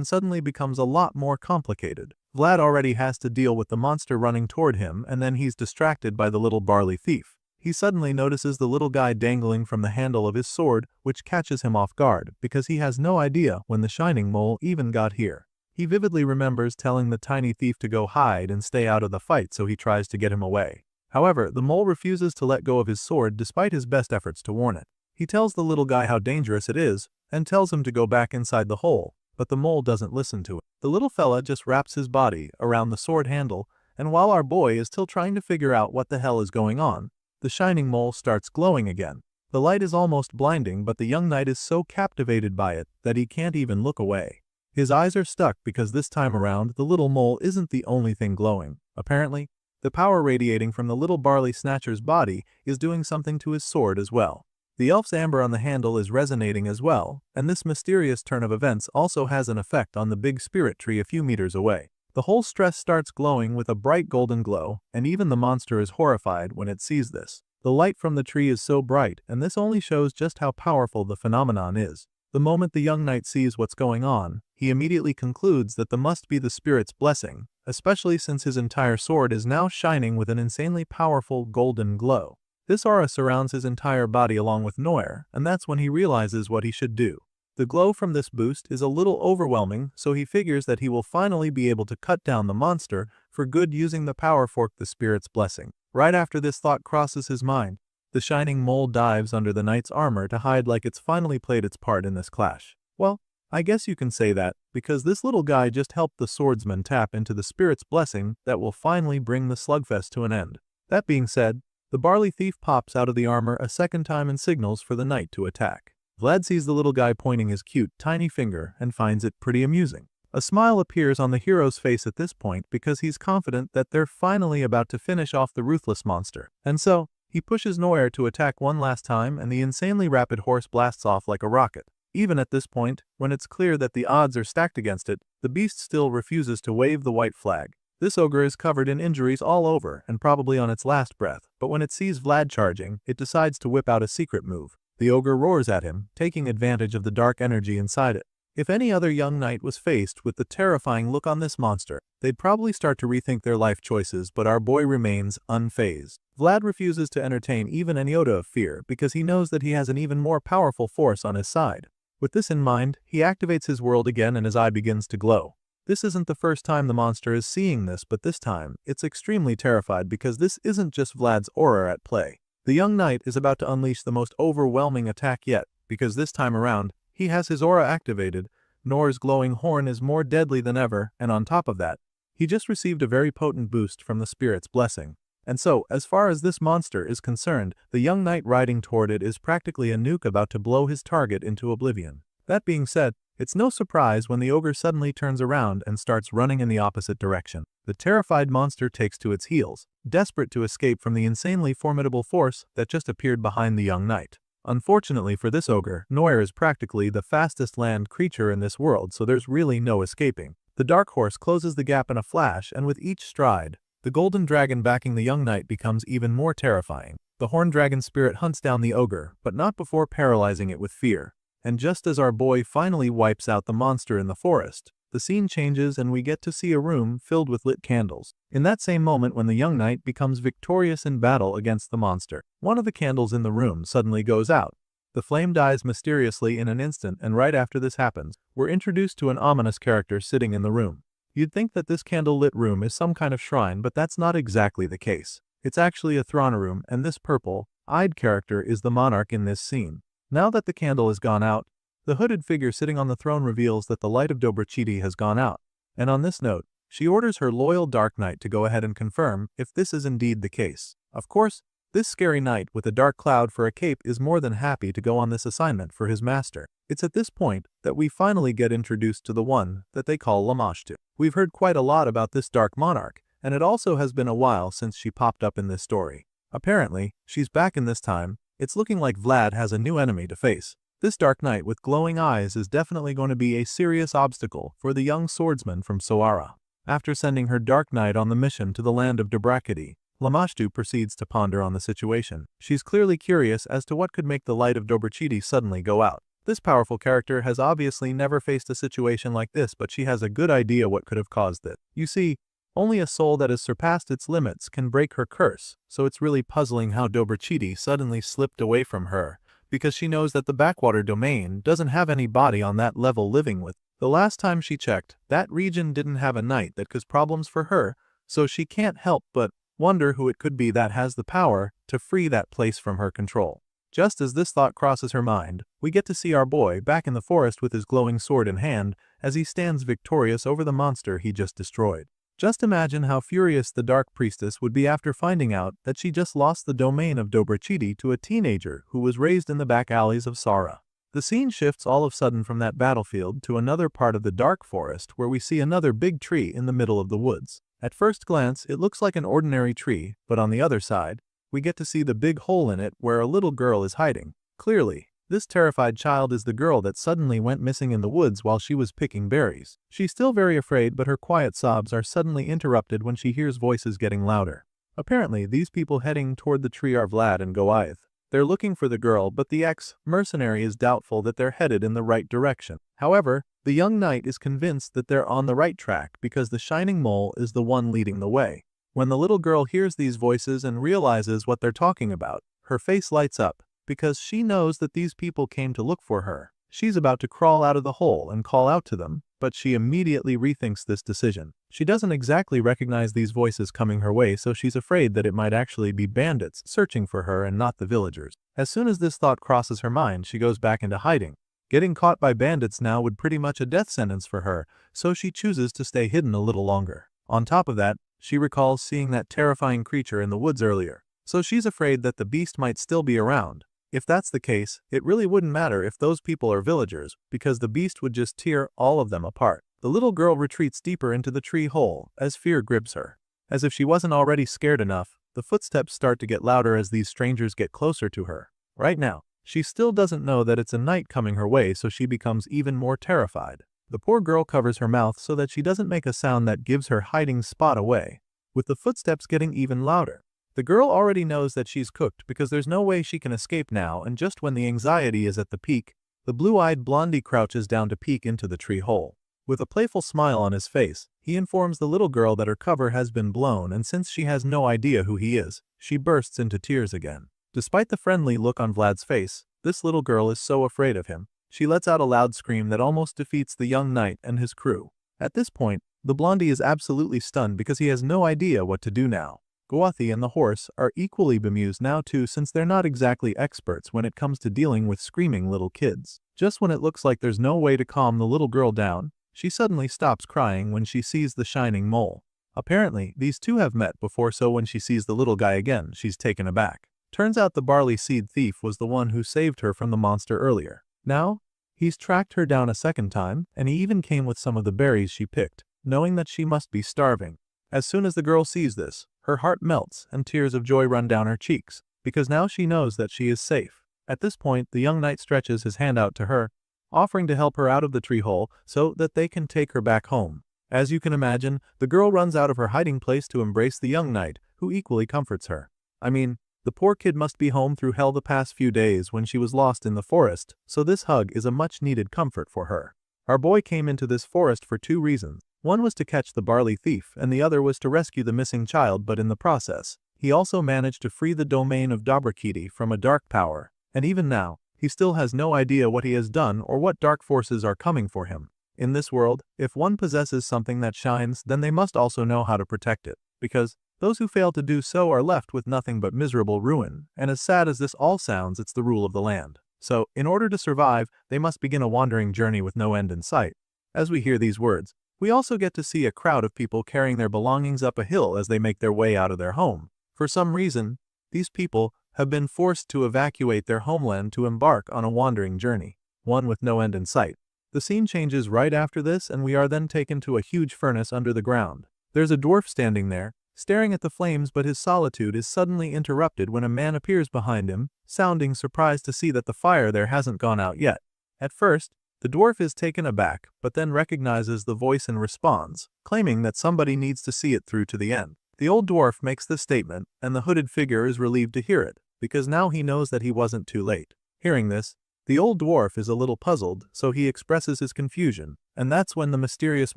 A: suddenly becomes a lot more complicated. Vlad already has to deal with the monster running toward him, and then he's distracted by the little barley thief. He suddenly notices the little guy dangling from the handle of his sword, which catches him off guard because he has no idea when the shining mole even got here. He vividly remembers telling the tiny thief to go hide and stay out of the fight, so he tries to get him away. However, the mole refuses to let go of his sword despite his best efforts to warn it. He tells the little guy how dangerous it is and tells him to go back inside the hole, but the mole doesn't listen to it. The little fella just wraps his body around the sword handle, and while our boy is still trying to figure out what the hell is going on, the shining mole starts glowing again. The light is almost blinding, but the young knight is so captivated by it that he can't even look away. His eyes are stuck because this time around the little mole isn't the only thing glowing. Apparently, the power radiating from the little barley snatcher's body is doing something to his sword as well. The elf's amber on the handle is resonating as well, and this mysterious turn of events also has an effect on the big spirit tree a few meters away. The whole stress starts glowing with a bright golden glow, and even the monster is horrified when it sees this. The light from the tree is so bright, and this only shows just how powerful the phenomenon is. The moment the young knight sees what's going on, he immediately concludes that the must be the spirit's blessing, especially since his entire sword is now shining with an insanely powerful golden glow. This aura surrounds his entire body along with Noir, and that's when he realizes what he should do. The glow from this boost is a little overwhelming, so he figures that he will finally be able to cut down the monster for good using the power fork, the spirit's blessing. Right after this thought crosses his mind, the shining mole dives under the knight's armor to hide like it's finally played its part in this clash. Well, I guess you can say that, because this little guy just helped the swordsman tap into the spirit's blessing that will finally bring the slugfest to an end. That being said, the barley thief pops out of the armor a second time and signals for the knight to attack. Vlad sees the little guy pointing his cute, tiny finger and finds it pretty amusing. A smile appears on the hero's face at this point because he's confident that they're finally about to finish off the ruthless monster. And so, he pushes Noir to attack one last time, and the insanely rapid horse blasts off like a rocket. Even at this point, when it's clear that the odds are stacked against it, the beast still refuses to wave the white flag. This ogre is covered in injuries all over and probably on its last breath, but when it sees Vlad charging, it decides to whip out a secret move. The ogre roars at him, taking advantage of the dark energy inside it. If any other young knight was faced with the terrifying look on this monster, they'd probably start to rethink their life choices, but our boy remains unfazed. Vlad refuses to entertain even an iota of fear because he knows that he has an even more powerful force on his side. With this in mind, he activates his world again and his eye begins to glow. This isn't the first time the monster is seeing this, but this time, it's extremely terrified because this isn't just Vlad's aura at play. The young knight is about to unleash the most overwhelming attack yet, because this time around, he has his aura activated, Nor's glowing horn is more deadly than ever, and on top of that, he just received a very potent boost from the spirit's blessing. And so, as far as this monster is concerned, the young knight riding toward it is practically a nuke about to blow his target into oblivion. That being said, it's no surprise when the ogre suddenly turns around and starts running in the opposite direction. The terrified monster takes to its heels, desperate to escape from the insanely formidable force that just appeared behind the young knight. Unfortunately for this ogre, Noir is practically the fastest land creature in this world, so there's really no escaping. The dark horse closes the gap in a flash, and with each stride, the golden dragon backing the young knight becomes even more terrifying. The horned dragon spirit hunts down the ogre, but not before paralyzing it with fear. And just as our boy finally wipes out the monster in the forest, the scene changes and we get to see a room filled with lit candles. In that same moment when the young knight becomes victorious in battle against the monster, one of the candles in the room suddenly goes out. The flame dies mysteriously in an instant, and right after this happens, we're introduced to an ominous character sitting in the room. You'd think that this candle-lit room is some kind of shrine, but that's not exactly the case. It's actually a throne room, and this purple-eyed character is the monarch in this scene. Now that the candle has gone out, The hooded figure sitting on the throne reveals that the light of Dobrachidi has gone out, and on this note, she orders her loyal Dark Knight to go ahead and confirm if this is indeed the case. Of course, this scary knight with a dark cloud for a cape is more than happy to go on this assignment for his master. It's at this point that we finally get introduced to the one that they call Lamashtu. We've heard quite a lot about this dark monarch, and it also has been a while since she popped up in this story. Apparently, she's back in this time. It's looking like Vlad has a new enemy to face. This Dark Knight with glowing eyes is definitely going to be a serious obstacle for the young swordsman from Soara. After sending her Dark Knight on the mission to the land of Dobrachidi, Lamashtu proceeds to ponder on the situation. She's clearly curious as to what could make the light of Dobrachidi suddenly go out. This powerful character has obviously never faced a situation like this, but she has a good idea what could have caused it. You see, only a soul that has surpassed its limits can break her curse, so it's really puzzling how Dobrachidi suddenly slipped away from her, because she knows that the backwater domain doesn't have any body on that level living with. The last time she checked, that region didn't have a knight that caused problems for her, so she can't help but wonder who it could be that has the power to free that place from her control. Just as this thought crosses her mind, we get to see our boy back in the forest with his glowing sword in hand as he stands victorious over the monster he just destroyed. Just imagine how furious the Dark Priestess would be after finding out that she just lost the domain of Dobrachidi to a teenager who was raised in the back alleys of Sara. The scene shifts all of a sudden from that battlefield to another part of the dark forest where we see another big tree in the middle of the woods. At first glance, it looks like an ordinary tree, but on the other side, we get to see the big hole in it where a little girl is hiding. Clearly, this terrified child is the girl that suddenly went missing in the woods while she was picking berries. She's still very afraid, but her quiet sobs are suddenly interrupted when she hears voices getting louder. Apparently, these people heading toward the tree are Vlad and Goliath. They're looking for the girl, but the ex-mercenary is doubtful that they're headed in the right direction. However, the young knight is convinced that they're on the right track because the shining mole is the one leading the way. When the little girl hears these voices and realizes what they're talking about, her face lights up because she knows that these people came to look for her. She's about to crawl out of the hole and call out to them, but she immediately rethinks this decision. She doesn't exactly recognize these voices coming her way, so she's afraid that it might actually be bandits searching for her and not the villagers. As soon as this thought crosses her mind, she goes back into hiding. Getting caught by bandits now would pretty much a death sentence for her, so she chooses to stay hidden a little longer. On top of that, she recalls seeing that terrifying creature in the woods earlier, so she's afraid that the beast might still be around. If that's the case, it really wouldn't matter if those people are villagers, because the beast would just tear all of them apart. The little girl retreats deeper into the tree hole as fear grips her. As if she wasn't already scared enough, the footsteps start to get louder as these strangers get closer to her. Right now, she still doesn't know that it's a knight coming her way, so she becomes even more terrified. The poor girl covers her mouth so that she doesn't make a sound that gives her hiding spot away, with the footsteps getting even louder. The girl already knows that she's cooked because there's no way she can escape now, and just when the anxiety is at the peak, the blue-eyed blondie crouches down to peek into the tree hole. With a playful smile on his face, he informs the little girl that her cover has been blown, and since she has no idea who he is, she bursts into tears again. Despite the friendly look on Vlad's face, this little girl is so afraid of him. She lets out a loud scream that almost defeats the young knight and his crew. At this point, the blondie is absolutely stunned because he has no idea what to do now. Gwathi and the horse are equally bemused now too, since they're not exactly experts when it comes to dealing with screaming little kids. Just when it looks like there's no way to calm the little girl down, she suddenly stops crying when she sees the shining mole. Apparently, these two have met before, so when she sees the little guy again, she's taken aback. Turns out the barley seed thief was the one who saved her from the monster earlier. Now, he's tracked her down a second time, and he even came with some of the berries she picked, knowing that she must be starving. As soon as the girl sees this, her heart melts and tears of joy run down her cheeks, because now she knows that she is safe. At this point, the young knight stretches his hand out to her, offering to help her out of the tree hole so that they can take her back home. As you can imagine, the girl runs out of her hiding place to embrace the young knight, who equally comforts her. I mean, the poor kid must be home through hell the past few days when she was lost in the forest, so this hug is a much-needed comfort for her. Our boy came into this forest for two reasons. One was to catch the barley thief, and the other was to rescue the missing child, but in the process, he also managed to free the domain of Dobrachidi from a dark power, and even now, he still has no idea what he has done or what dark forces are coming for him. In this world, if one possesses something that shines, then they must also know how to protect it, because those who fail to do so are left with nothing but miserable ruin, and as sad as this all sounds, it's the rule of the land. So, in order to survive, they must begin a wandering journey with no end in sight. As we hear these words, we also get to see a crowd of people carrying their belongings up a hill as they make their way out of their home. For some reason, these people have been forced to evacuate their homeland to embark on a wandering journey, one with no end in sight. The scene changes right after this, and we are then taken to a huge furnace under the ground. There's a dwarf standing there, staring at the flames, but his solitude is suddenly interrupted when a man appears behind him, sounding surprised to see that the fire there hasn't gone out yet. At first, the dwarf is taken aback, but then recognizes the voice and responds, claiming that somebody needs to see it through to the end. The old dwarf makes this statement, and the hooded figure is relieved to hear it, because now he knows that he wasn't too late. Hearing this, the old dwarf is a little puzzled, so he expresses his confusion, and that's when the mysterious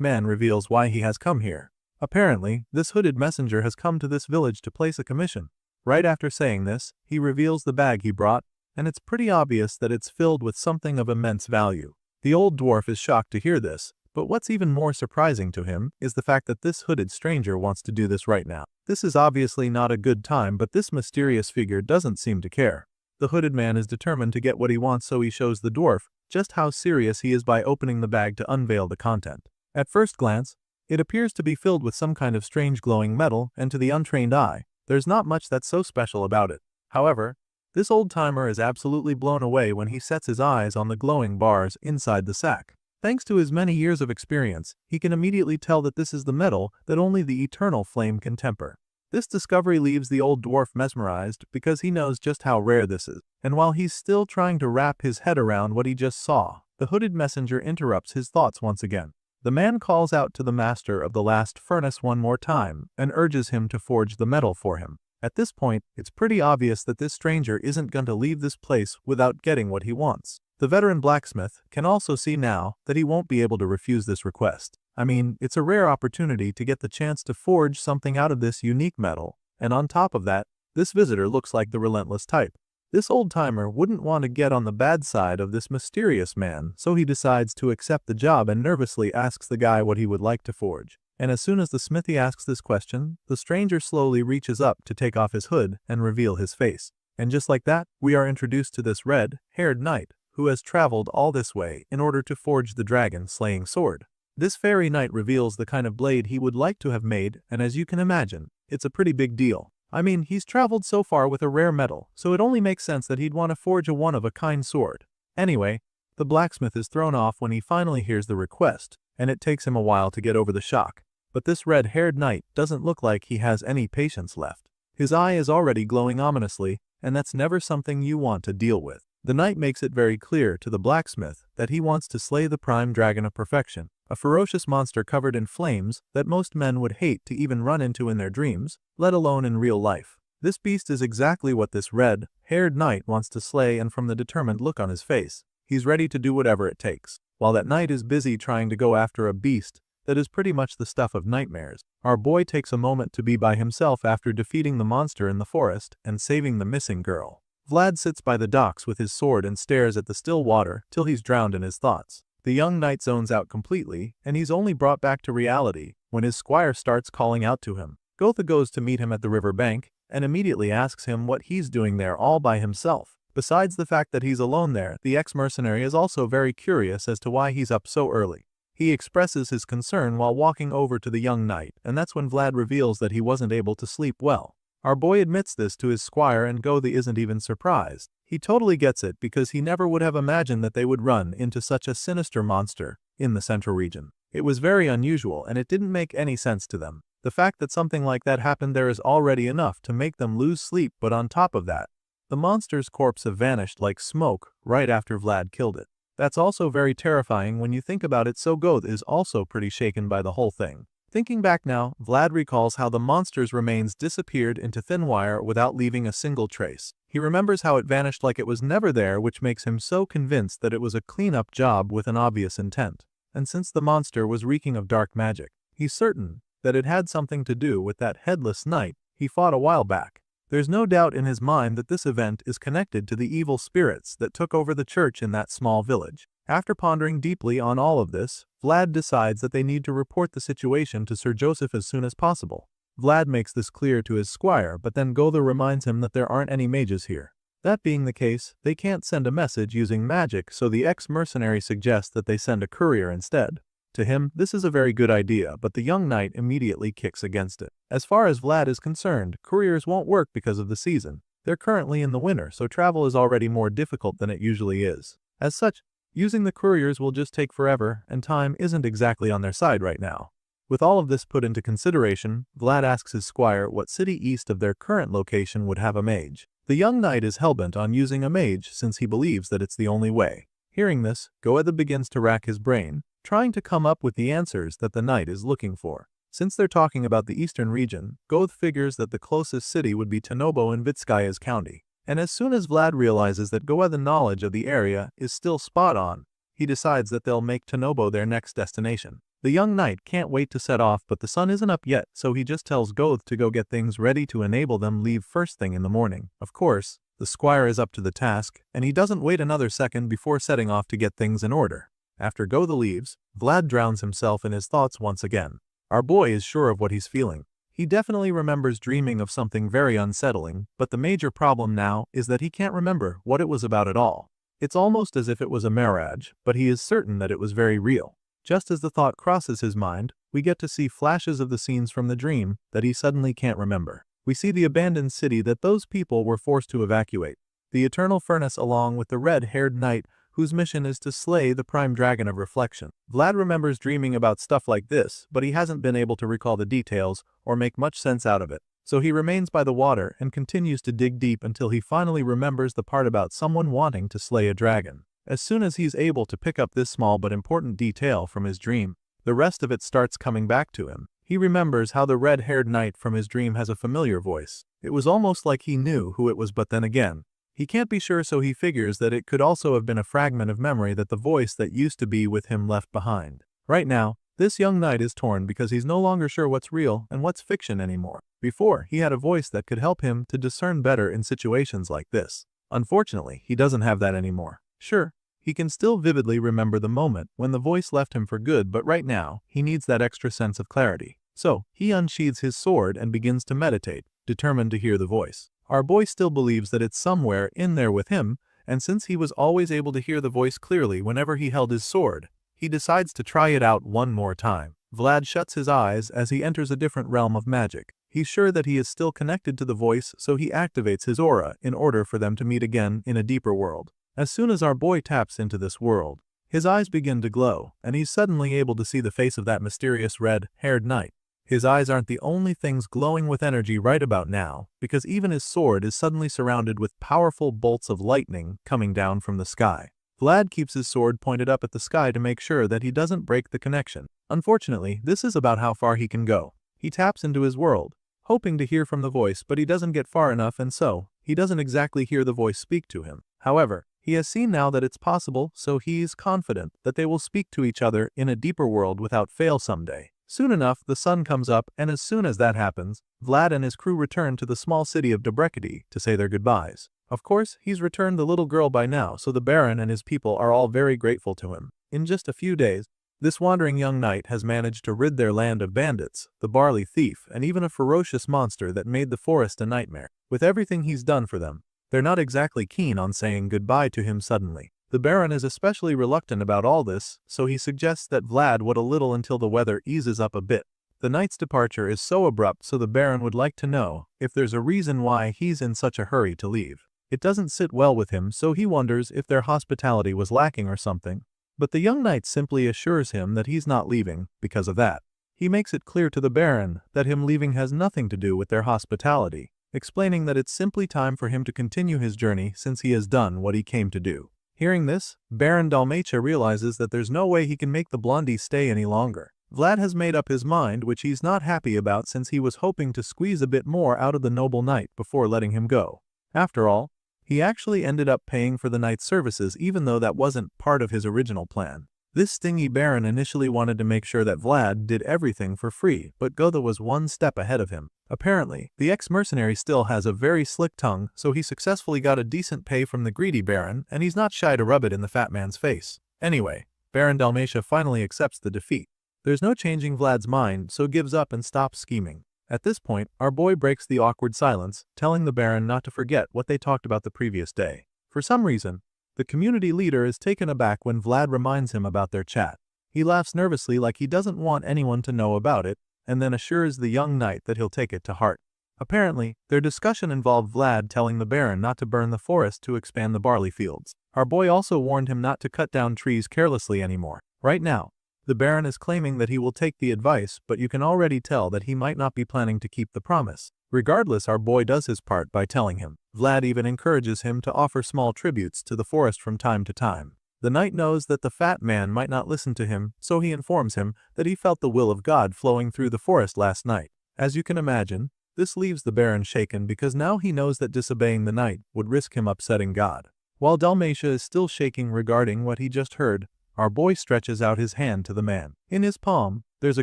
A: man reveals why he has come here. Apparently, this hooded messenger has come to this village to place a commission. Right after saying this, he reveals the bag he brought, and it's pretty obvious that it's filled with something of immense value. The old dwarf is shocked to hear this, but what's even more surprising to him is the fact that this hooded stranger wants to do this right now. This is obviously not a good time, but this mysterious figure doesn't seem to care. The hooded man is determined to get what he wants, so he shows the dwarf just how serious he is by opening the bag to unveil the content. At first glance, it appears to be filled with some kind of strange glowing metal, and to the untrained eye, there's not much that's so special about it. However, this old-timer is absolutely blown away when he sets his eyes on the glowing bars inside the sack. Thanks to his many years of experience, he can immediately tell that this is the metal that only the eternal flame can temper. This discovery leaves the old dwarf mesmerized because he knows just how rare this is. And while he's still trying to wrap his head around what he just saw, the hooded messenger interrupts his thoughts once again. The man calls out to the master of the last furnace one more time and urges him to forge the metal for him. At this point, it's pretty obvious that this stranger isn't going to leave this place without getting what he wants. The veteran blacksmith can also see now that he won't be able to refuse this request. I mean, it's a rare opportunity to get the chance to forge something out of this unique metal, and on top of that, this visitor looks like the relentless type. This old-timer wouldn't want to get on the bad side of this mysterious man, so he decides to accept the job and nervously asks the guy what he would like to forge. And as soon as the smithy asks this question, the stranger slowly reaches up to take off his hood and reveal his face. And just like that, we are introduced to this red-haired knight who has traveled all this way in order to forge the dragon-slaying sword. This fairy knight reveals the kind of blade he would like to have made, and as you can imagine, it's a pretty big deal. I mean, he's traveled so far with a rare metal, so it only makes sense that he'd want to forge a one-of-a-kind sword. Anyway, the blacksmith is thrown off when he finally hears the request, and it takes him a while to get over the shock. But this red-haired knight doesn't look like he has any patience left. His eye is already glowing ominously, and that's never something you want to deal with. The knight makes it very clear to the blacksmith that he wants to slay the prime dragon of perfection, a ferocious monster covered in flames that most men would hate to even run into in their dreams, let alone in real life. This beast is exactly what this red-haired knight wants to slay, and from the determined look on his face, he's ready to do whatever it takes. While that knight is busy trying to go after a beast that is pretty much the stuff of nightmares, our boy takes a moment to be by himself after defeating the monster in the forest and saving the missing girl. Vlad sits by the docks with his sword and stares at the still water till he's drowned in his thoughts. The young knight zones out completely, and he's only brought back to reality when his squire starts calling out to him. Gotha goes to meet him at the river bank and immediately asks him what he's doing there all by himself. Besides the fact that he's alone there, the ex-mercenary is also very curious as to why he's up so early. He expresses his concern while walking over to the young knight, and that's when Vlad reveals that he wasn't able to sleep well. Our boy admits this to his squire, and Gotha isn't even surprised. He totally gets it because he never would have imagined that they would run into such a sinister monster in the central region. It was very unusual, and it didn't make any sense to them. The fact that something like that happened there is already enough to make them lose sleep, but on top of that, the monster's corpse have vanished like smoke right after Vlad killed it. That's also very terrifying when you think about it, so Gotha is also pretty shaken by the whole thing. Thinking back now, Vlad recalls how the monster's remains disappeared into thin wire without leaving a single trace. He remembers how it vanished like it was never there, which makes him so convinced that it was a cleanup job with an obvious intent. And since the monster was reeking of dark magic, he's certain that it had something to do with that headless knight he fought a while back. There's no doubt in his mind that this event is connected to the evil spirits that took over the church in that small village. After pondering deeply on all of this, Vlad decides that they need to report the situation to Sir Joseph as soon as possible. Vlad makes this clear to his squire, but then Gotha reminds him that there aren't any mages here. That being the case, they can't send a message using magic, so the ex-mercenary suggests that they send a courier instead. To him, this is a very good idea, but the young knight immediately kicks against it. As far as Vlad is concerned, couriers won't work because of the season. They're currently in the winter, so travel is already more difficult than it usually is. As such, using the couriers will just take forever, and time isn't exactly on their side right now. With all of this put into consideration, Vlad asks his squire what city east of their current location would have a mage. The young knight is hellbent on using a mage since he believes that it's the only way. Hearing this, Goethe begins to rack his brain, trying to come up with the answers that the knight is looking for. Since they're talking about the eastern region, Goethe figures that the closest city would be Tanobo in Vitskaya's county. And as soon as Vlad realizes that Goethe's knowledge of the area is still spot on, he decides that they'll make Tanobo their next destination. The young knight can't wait to set off, but the sun isn't up yet, so he just tells Goethe to go get things ready to enable them leave first thing in the morning. Of course, the squire is up to the task, and he doesn't wait another second before setting off to get things in order. After Goethe leaves, Vlad drowns himself in his thoughts once again. Our boy is sure of what he's feeling. He definitely remembers dreaming of something very unsettling, but the major problem now is that he can't remember what it was about at all. It's almost as if it was a mirage, but he is certain that it was very real. Just as the thought crosses his mind, we get to see flashes of the scenes from the dream that he suddenly can't remember. We see the abandoned city that those people were forced to evacuate, the eternal furnace along with the red-haired knight whose mission is to slay the prime dragon of reflection. Vlad remembers dreaming about stuff like this, but he hasn't been able to recall the details or make much sense out of it. So he remains by the water and continues to dig deep until he finally remembers the part about someone wanting to slay a dragon. As soon as he's able to pick up this small but important detail from his dream, the rest of it starts coming back to him. He remembers how the red-haired knight from his dream has a familiar voice. It was almost like he knew who it was, but then again, he can't be sure, so he figures that it could also have been a fragment of memory that the voice that used to be with him left behind. Right now, this young knight is torn because he's no longer sure what's real and what's fiction anymore. Before, he had a voice that could help him to discern better in situations like this. Unfortunately, he doesn't have that anymore. Sure, he can still vividly remember the moment when the voice left him for good, but right now, he needs that extra sense of clarity. So, he unsheathes his sword and begins to meditate, determined to hear the voice. Our boy still believes that it's somewhere in there with him, and since he was always able to hear the voice clearly whenever he held his sword, he decides to try it out one more time. Vlad shuts his eyes as he enters a different realm of magic. He's sure that he is still connected to the voice, so he activates his aura in order for them to meet again in a deeper world. As soon as our boy taps into this world, his eyes begin to glow, and he's suddenly able to see the face of that mysterious red-haired knight. His eyes aren't the only things glowing with energy right about now, because even his sword is suddenly surrounded with powerful bolts of lightning coming down from the sky. Vlad keeps his sword pointed up at the sky to make sure that he doesn't break the connection. Unfortunately, this is about how far he can go. He taps into his world, hoping to hear from the voice, but he doesn't get far enough, and so, he doesn't exactly hear the voice speak to him. However, he has seen now that it's possible, so he's confident that they will speak to each other in a deeper world without fail someday. Soon enough, the sun comes up, and as soon as that happens, Vlad and his crew return to the small city of Debrecity to say their goodbyes. Of course, he's returned the little girl by now, so the Baron and his people are all very grateful to him. In just a few days, this wandering young knight has managed to rid their land of bandits, the barley thief, and even a ferocious monster that made the forest a nightmare. With everything he's done for them, they're not exactly keen on saying goodbye to him suddenly. The Baron is especially reluctant about all this, so he suggests that Vlad wait a little until the weather eases up a bit. The knight's departure is so abrupt, so the Baron would like to know if there's a reason why he's in such a hurry to leave. It doesn't sit well with him, so he wonders if their hospitality was lacking or something. But the young knight simply assures him that he's not leaving because of that. He makes it clear to the Baron that him leaving has nothing to do with their hospitality, explaining that it's simply time for him to continue his journey since he has done what he came to do. Hearing this, Baron Dalmatia realizes that there's no way he can make the blondie stay any longer. Vlad has made up his mind, which he's not happy about since he was hoping to squeeze a bit more out of the noble knight before letting him go. After all, he actually ended up paying for the knight's services even though that wasn't part of his original plan. This stingy Baron initially wanted to make sure that Vlad did everything for free, but Goethe was one step ahead of him. Apparently, the ex-mercenary still has a very slick tongue, so he successfully got a decent pay from the greedy Baron, and he's not shy to rub it in the fat man's face. Anyway, Baron Dalmatia finally accepts the defeat. There's no changing Vlad's mind, so gives up and stops scheming. At this point, our boy breaks the awkward silence, telling the Baron not to forget what they talked about the previous day. For some reason, the community leader is taken aback when Vlad reminds him about their chat. He laughs nervously like he doesn't want anyone to know about it, and then assures the young knight that he'll take it to heart. Apparently, their discussion involved Vlad telling the Baron not to burn the forest to expand the barley fields. Our boy also warned him not to cut down trees carelessly anymore. Right now, the Baron is claiming that he will take the advice, but you can already tell that he might not be planning to keep the promise. Regardless, our boy does his part by telling him. Vlad even encourages him to offer small tributes to the forest from time to time. The knight knows that the fat man might not listen to him, so he informs him that he felt the will of God flowing through the forest last night. As you can imagine, this leaves the Baron shaken because now he knows that disobeying the knight would risk him upsetting God. While Dalmatia is still shaking regarding what he just heard, our boy stretches out his hand to the man. In his palm, there's a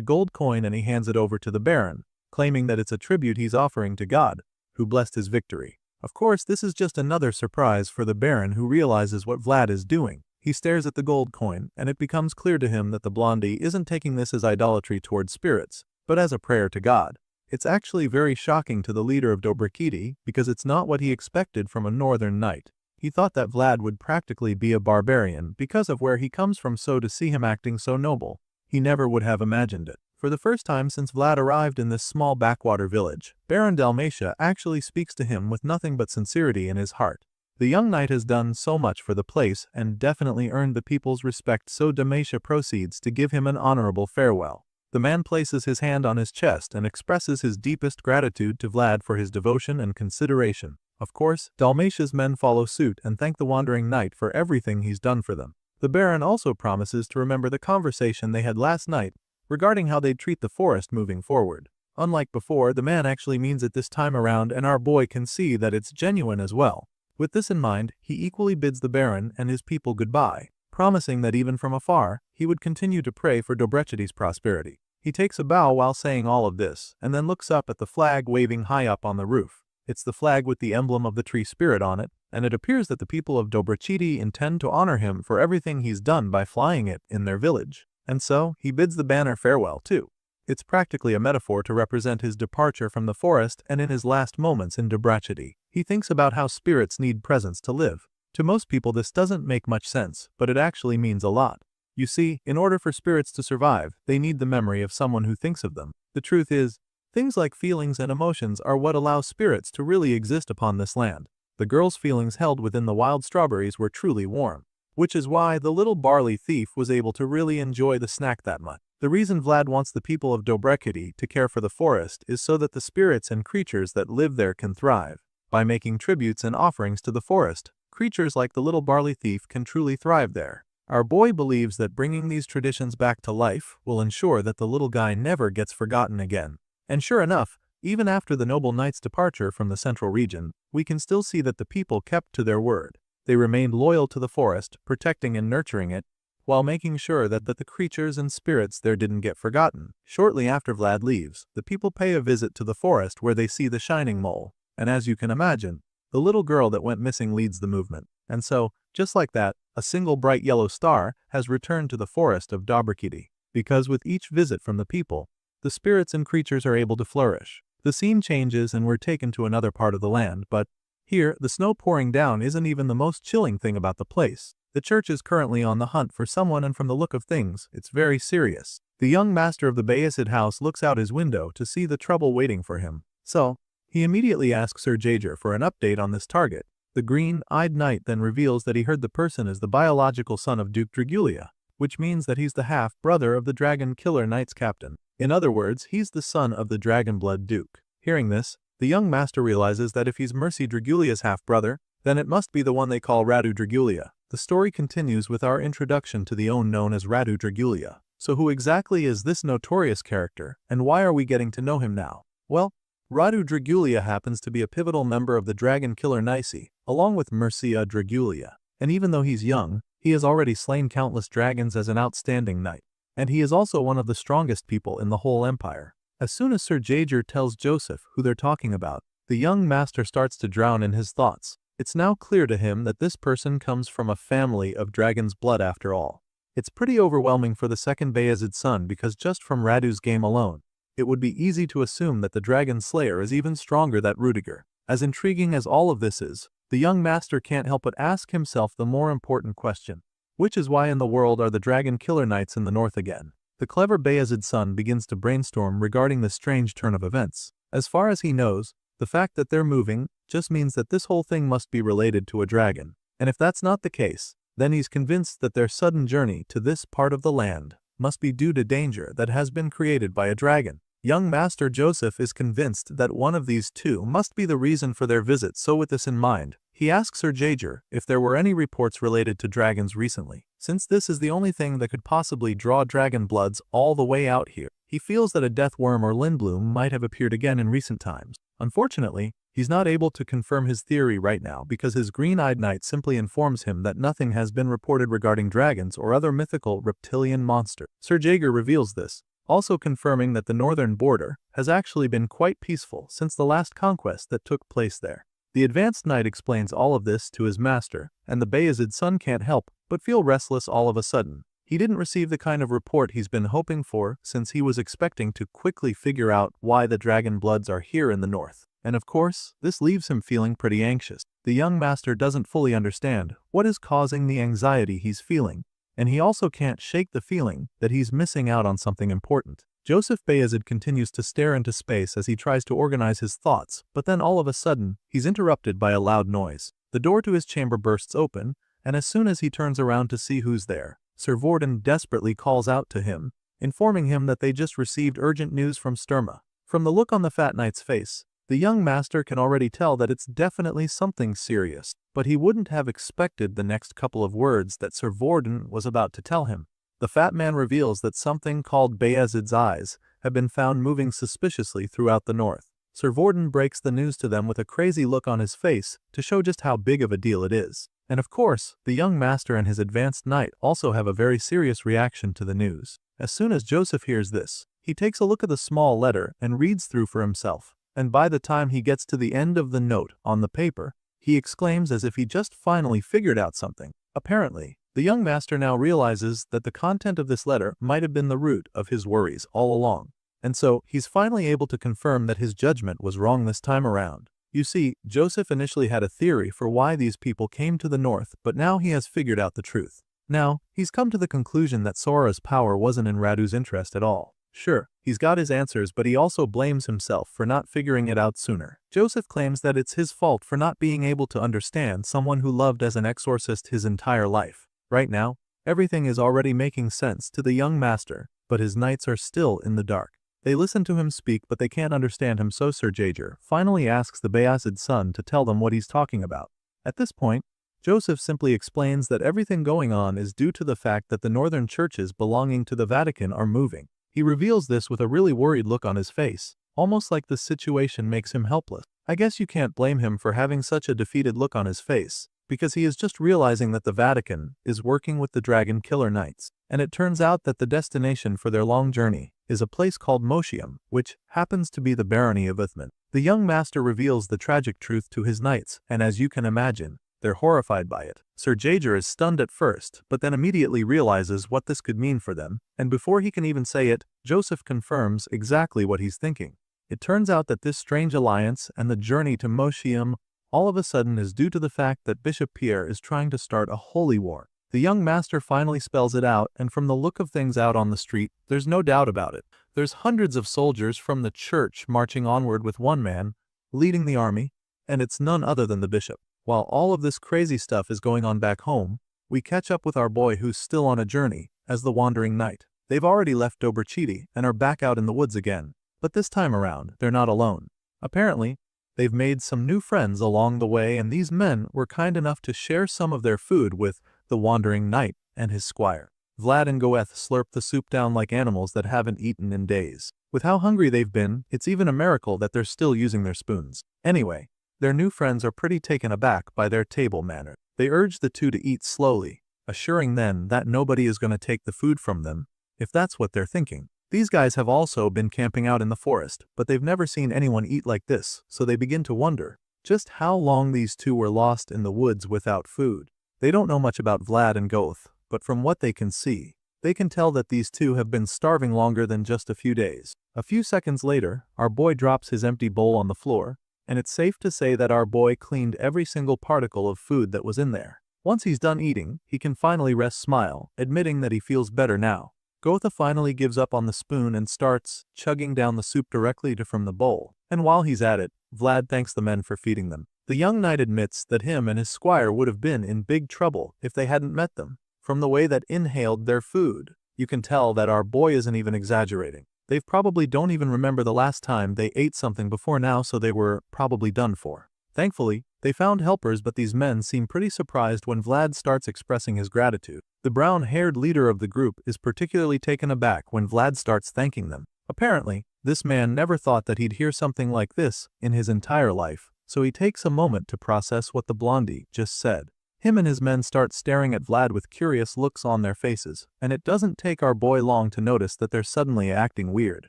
A: gold coin and he hands it over to the Baron, claiming that it's a tribute he's offering to God, who blessed his victory. Of course, this is just another surprise for the Baron, who realizes what Vlad is doing. He stares at the gold coin, and it becomes clear to him that the blondie isn't taking this as idolatry towards spirits, but as a prayer to God. It's actually very shocking to the leader of Dobrikiti because it's not what he expected from a northern knight. He thought that Vlad would practically be a barbarian because of where he comes from, so to see him acting so noble, he never would have imagined it. For the first time since Vlad arrived in this small backwater village, Baron Dalmatia actually speaks to him with nothing but sincerity in his heart. The young knight has done so much for the place and definitely earned the people's respect, so Dalmatia proceeds to give him an honorable farewell. The man places his hand on his chest and expresses his deepest gratitude to Vlad for his devotion and consideration. Of course, Dalmatia's men follow suit and thank the wandering knight for everything he's done for them. The Baron also promises to remember the conversation they had last night regarding how they'd treat the forest moving forward. Unlike before, the man actually means it this time around, and our boy can see that it's genuine as well. With this in mind, he equally bids the Baron and his people goodbye, promising that even from afar, he would continue to pray for Dobrikiti's prosperity. He takes a bow while saying all of this, and then looks up at the flag waving high up on the roof. It's the flag with the emblem of the tree spirit on it, and it appears that the people of Dobrikiti intend to honor him for everything he's done by flying it in their village. And so, he bids the banner farewell too. It's practically a metaphor to represent his departure from the forest and in his last moments in Dobrikiti. He thinks about how spirits need presence to live. To most people this doesn't make much sense, but it actually means a lot. You see, in order for spirits to survive, they need the memory of someone who thinks of them. The truth is, things like feelings and emotions are what allow spirits to really exist upon this land. The girl's feelings held within the wild strawberries were truly warm, which is why the little barley thief was able to really enjoy the snack that much. The reason Vlad wants the people of Dobrikiti to care for the forest is so that the spirits and creatures that live there can thrive. By making tributes and offerings to the forest, creatures like the little barley thief can truly thrive there. Our boy believes that bringing these traditions back to life will ensure that the little guy never gets forgotten again. And sure enough, even after the noble knight's departure from the central region, we can still see that the people kept to their word. They remained loyal to the forest, protecting and nurturing it, while making sure that the creatures and spirits there didn't get forgotten. Shortly after Vlad leaves, the people pay a visit to the forest where they see the shining mole, and as you can imagine, the little girl that went missing leads the movement. And so, just like that, a single bright yellow star has returned to the forest of Dobrikiti. Because with each visit from the people, the spirits and creatures are able to flourish. The scene changes and we're taken to another part of the land, but here, the snow pouring down isn't even the most chilling thing about the place. The church is currently on the hunt for someone, and from the look of things, it's very serious. The young master of the Bayezid house looks out his window to see the trouble waiting for him. So, he immediately asks Sir Jaeger for an update on this target. The green-eyed knight then reveals that he heard the person is the biological son of Duke Dragulia, which means that he's the half-brother of the Dragon Killer Knight's captain. In other words, he's the son of the Dragonblood Duke. Hearing this, the young master realizes that if he's Mercy Dragulia's half-brother, then it must be the one they call Radu Dragulia. The story continues with our introduction to the one known as Radu Dragulia. So who exactly is this notorious character, and why are we getting to know him now? Well, Radu Dragulia happens to be a pivotal member of the Dragon Killer Nici, along with Mercia Dragulia. And even though he's young, he has already slain countless dragons as an outstanding knight. And he is also one of the strongest people in the whole empire. As soon as Sir Jaeger tells Joseph who they're talking about, the young master starts to drown in his thoughts. It's now clear to him that this person comes from a family of dragon's blood after all. It's pretty overwhelming for the second Bayezid son because just from Radu's game alone, it would be easy to assume that the Dragon Slayer is even stronger than Rudiger. As intriguing as all of this is, the young master can't help but ask himself the more important question. Which is why in the world are the Dragon Killer Knights in the north again? The clever Bayezid's son begins to brainstorm regarding the strange turn of events. As far as he knows, the fact that they're moving just means that this whole thing must be related to a dragon. And if that's not the case, then he's convinced that their sudden journey to this part of the land must be due to danger that has been created by a dragon. Young Master Joseph is convinced that one of these two must be the reason for their visit, so with this in mind, he asks Sir Jaeger if there were any reports related to dragons recently. Since this is the only thing that could possibly draw dragon bloods all the way out here, he feels that a death worm or lindblom might have appeared again in recent times. Unfortunately, he's not able to confirm his theory right now because his green-eyed knight simply informs him that nothing has been reported regarding dragons or other mythical reptilian monsters. Sir Jaeger reveals this, also confirming that the northern border has actually been quite peaceful since the last conquest that took place there. The advanced knight explains all of this to his master, and the Bayezid's son can't help but feel restless all of a sudden. He didn't receive the kind of report he's been hoping for since he was expecting to quickly figure out why the dragon bloods are here in the north. And of course, this leaves him feeling pretty anxious. The young master doesn't fully understand what is causing the anxiety he's feeling, and he also can't shake the feeling that he's missing out on something important. Joseph Bayezid continues to stare into space as he tries to organize his thoughts, but then all of a sudden, he's interrupted by a loud noise. The door to his chamber bursts open, and as soon as he turns around to see who's there, Sir Vorden desperately calls out to him, informing him that they just received urgent news from Sturma. From the look on the fat knight's face, the young master can already tell that it's definitely something serious, but he wouldn't have expected the next couple of words that Sir Vorden was about to tell him. The fat man reveals that something called Bayezid's eyes have been found moving suspiciously throughout the north. Sir Vorden breaks the news to them with a crazy look on his face to show just how big of a deal it is. And of course, the young master and his advanced knight also have a very serious reaction to the news. As soon as Joseph hears this, he takes a look at the small letter and reads through for himself. And by the time he gets to the end of the note on the paper, he exclaims as if he just finally figured out something. Apparently, the young master now realizes that the content of this letter might have been the root of his worries all along. And so, he's finally able to confirm that his judgment was wrong this time around. You see, Joseph initially had a theory for why these people came to the north, but now he has figured out the truth. Now, he's come to the conclusion that Sora's power wasn't in Radu's interest at all. Sure, he's got his answers, but he also blames himself for not figuring it out sooner. Joseph claims that it's his fault for not being able to understand someone who loved as an exorcist his entire life. Right now, everything is already making sense to the young master, but his knights are still in the dark. They listen to him speak, but they can't understand him, so Sir Jaeger finally asks the Bayezid's son to tell them what he's talking about. At this point, Joseph simply explains that everything going on is due to the fact that the northern churches belonging to the Vatican are moving. He reveals this with a really worried look on his face, almost like the situation makes him helpless. I guess you can't blame him for having such a defeated look on his face, because he is just realizing that the Vatican is working with the Dragon Killer Knights, and it turns out that the destination for their long journey is a place called Moshium, which happens to be the barony of Uthman. The young master reveals the tragic truth to his knights, and as you can imagine, they're horrified by it. Sir Jaeger is stunned at first, but then immediately realizes what this could mean for them, and before he can even say it, Joseph confirms exactly what he's thinking. It turns out that this strange alliance and the journey to Moshium all of a sudden is due to the fact that Bishop Pierre is trying to start a holy war. The young master finally spells it out, and from the look of things out on the street, there's no doubt about it. There's hundreds of soldiers from the church marching onward with one man leading the army, and it's none other than the bishop. While all of this crazy stuff is going on back home, we catch up with our boy who's still on a journey as the wandering knight. They've already left Dobrachiti and are back out in the woods again, but this time around, they're not alone. Apparently, they've made some new friends along the way, and these men were kind enough to share some of their food with the wandering knight and his squire. Vlad and Goeth slurp the soup down like animals that haven't eaten in days. With how hungry they've been, it's even a miracle that they're still using their spoons. Anyway, their new friends are pretty taken aback by their table manner. They urge the two to eat slowly, assuring them that nobody is going to take the food from them, if that's what they're thinking. These guys have also been camping out in the forest, but they've never seen anyone eat like this, so they begin to wonder just how long these two were lost in the woods without food. They don't know much about Vlad and Goeth, but from what they can see, They can tell that these two have been starving longer than just a few days. A few seconds later, our boy drops his empty bowl on the floor, and it's safe to say that our boy cleaned every single particle of food that was in there. Once he's done eating, he can finally rest smile, admitting that he feels better now. Gotha finally gives up on the spoon and starts chugging down the soup directly from the bowl, and while he's at it, Vlad thanks the men for feeding them. The young knight admits that him and his squire would have been in big trouble if they hadn't met them. From the way that inhaled their food, you can tell that our boy isn't even exaggerating. They probably don't even remember the last time they ate something before now, so they were probably done for. Thankfully, they found helpers, but these men seem pretty surprised when Vlad starts expressing his gratitude. The brown-haired leader of the group is particularly taken aback when Vlad starts thanking them. Apparently, this man never thought that he'd hear something like this in his entire life, so he takes a moment to process what the blondie just said. Him and his men start staring at Vlad with curious looks on their faces, and it doesn't take our boy long to notice that they're suddenly acting weird.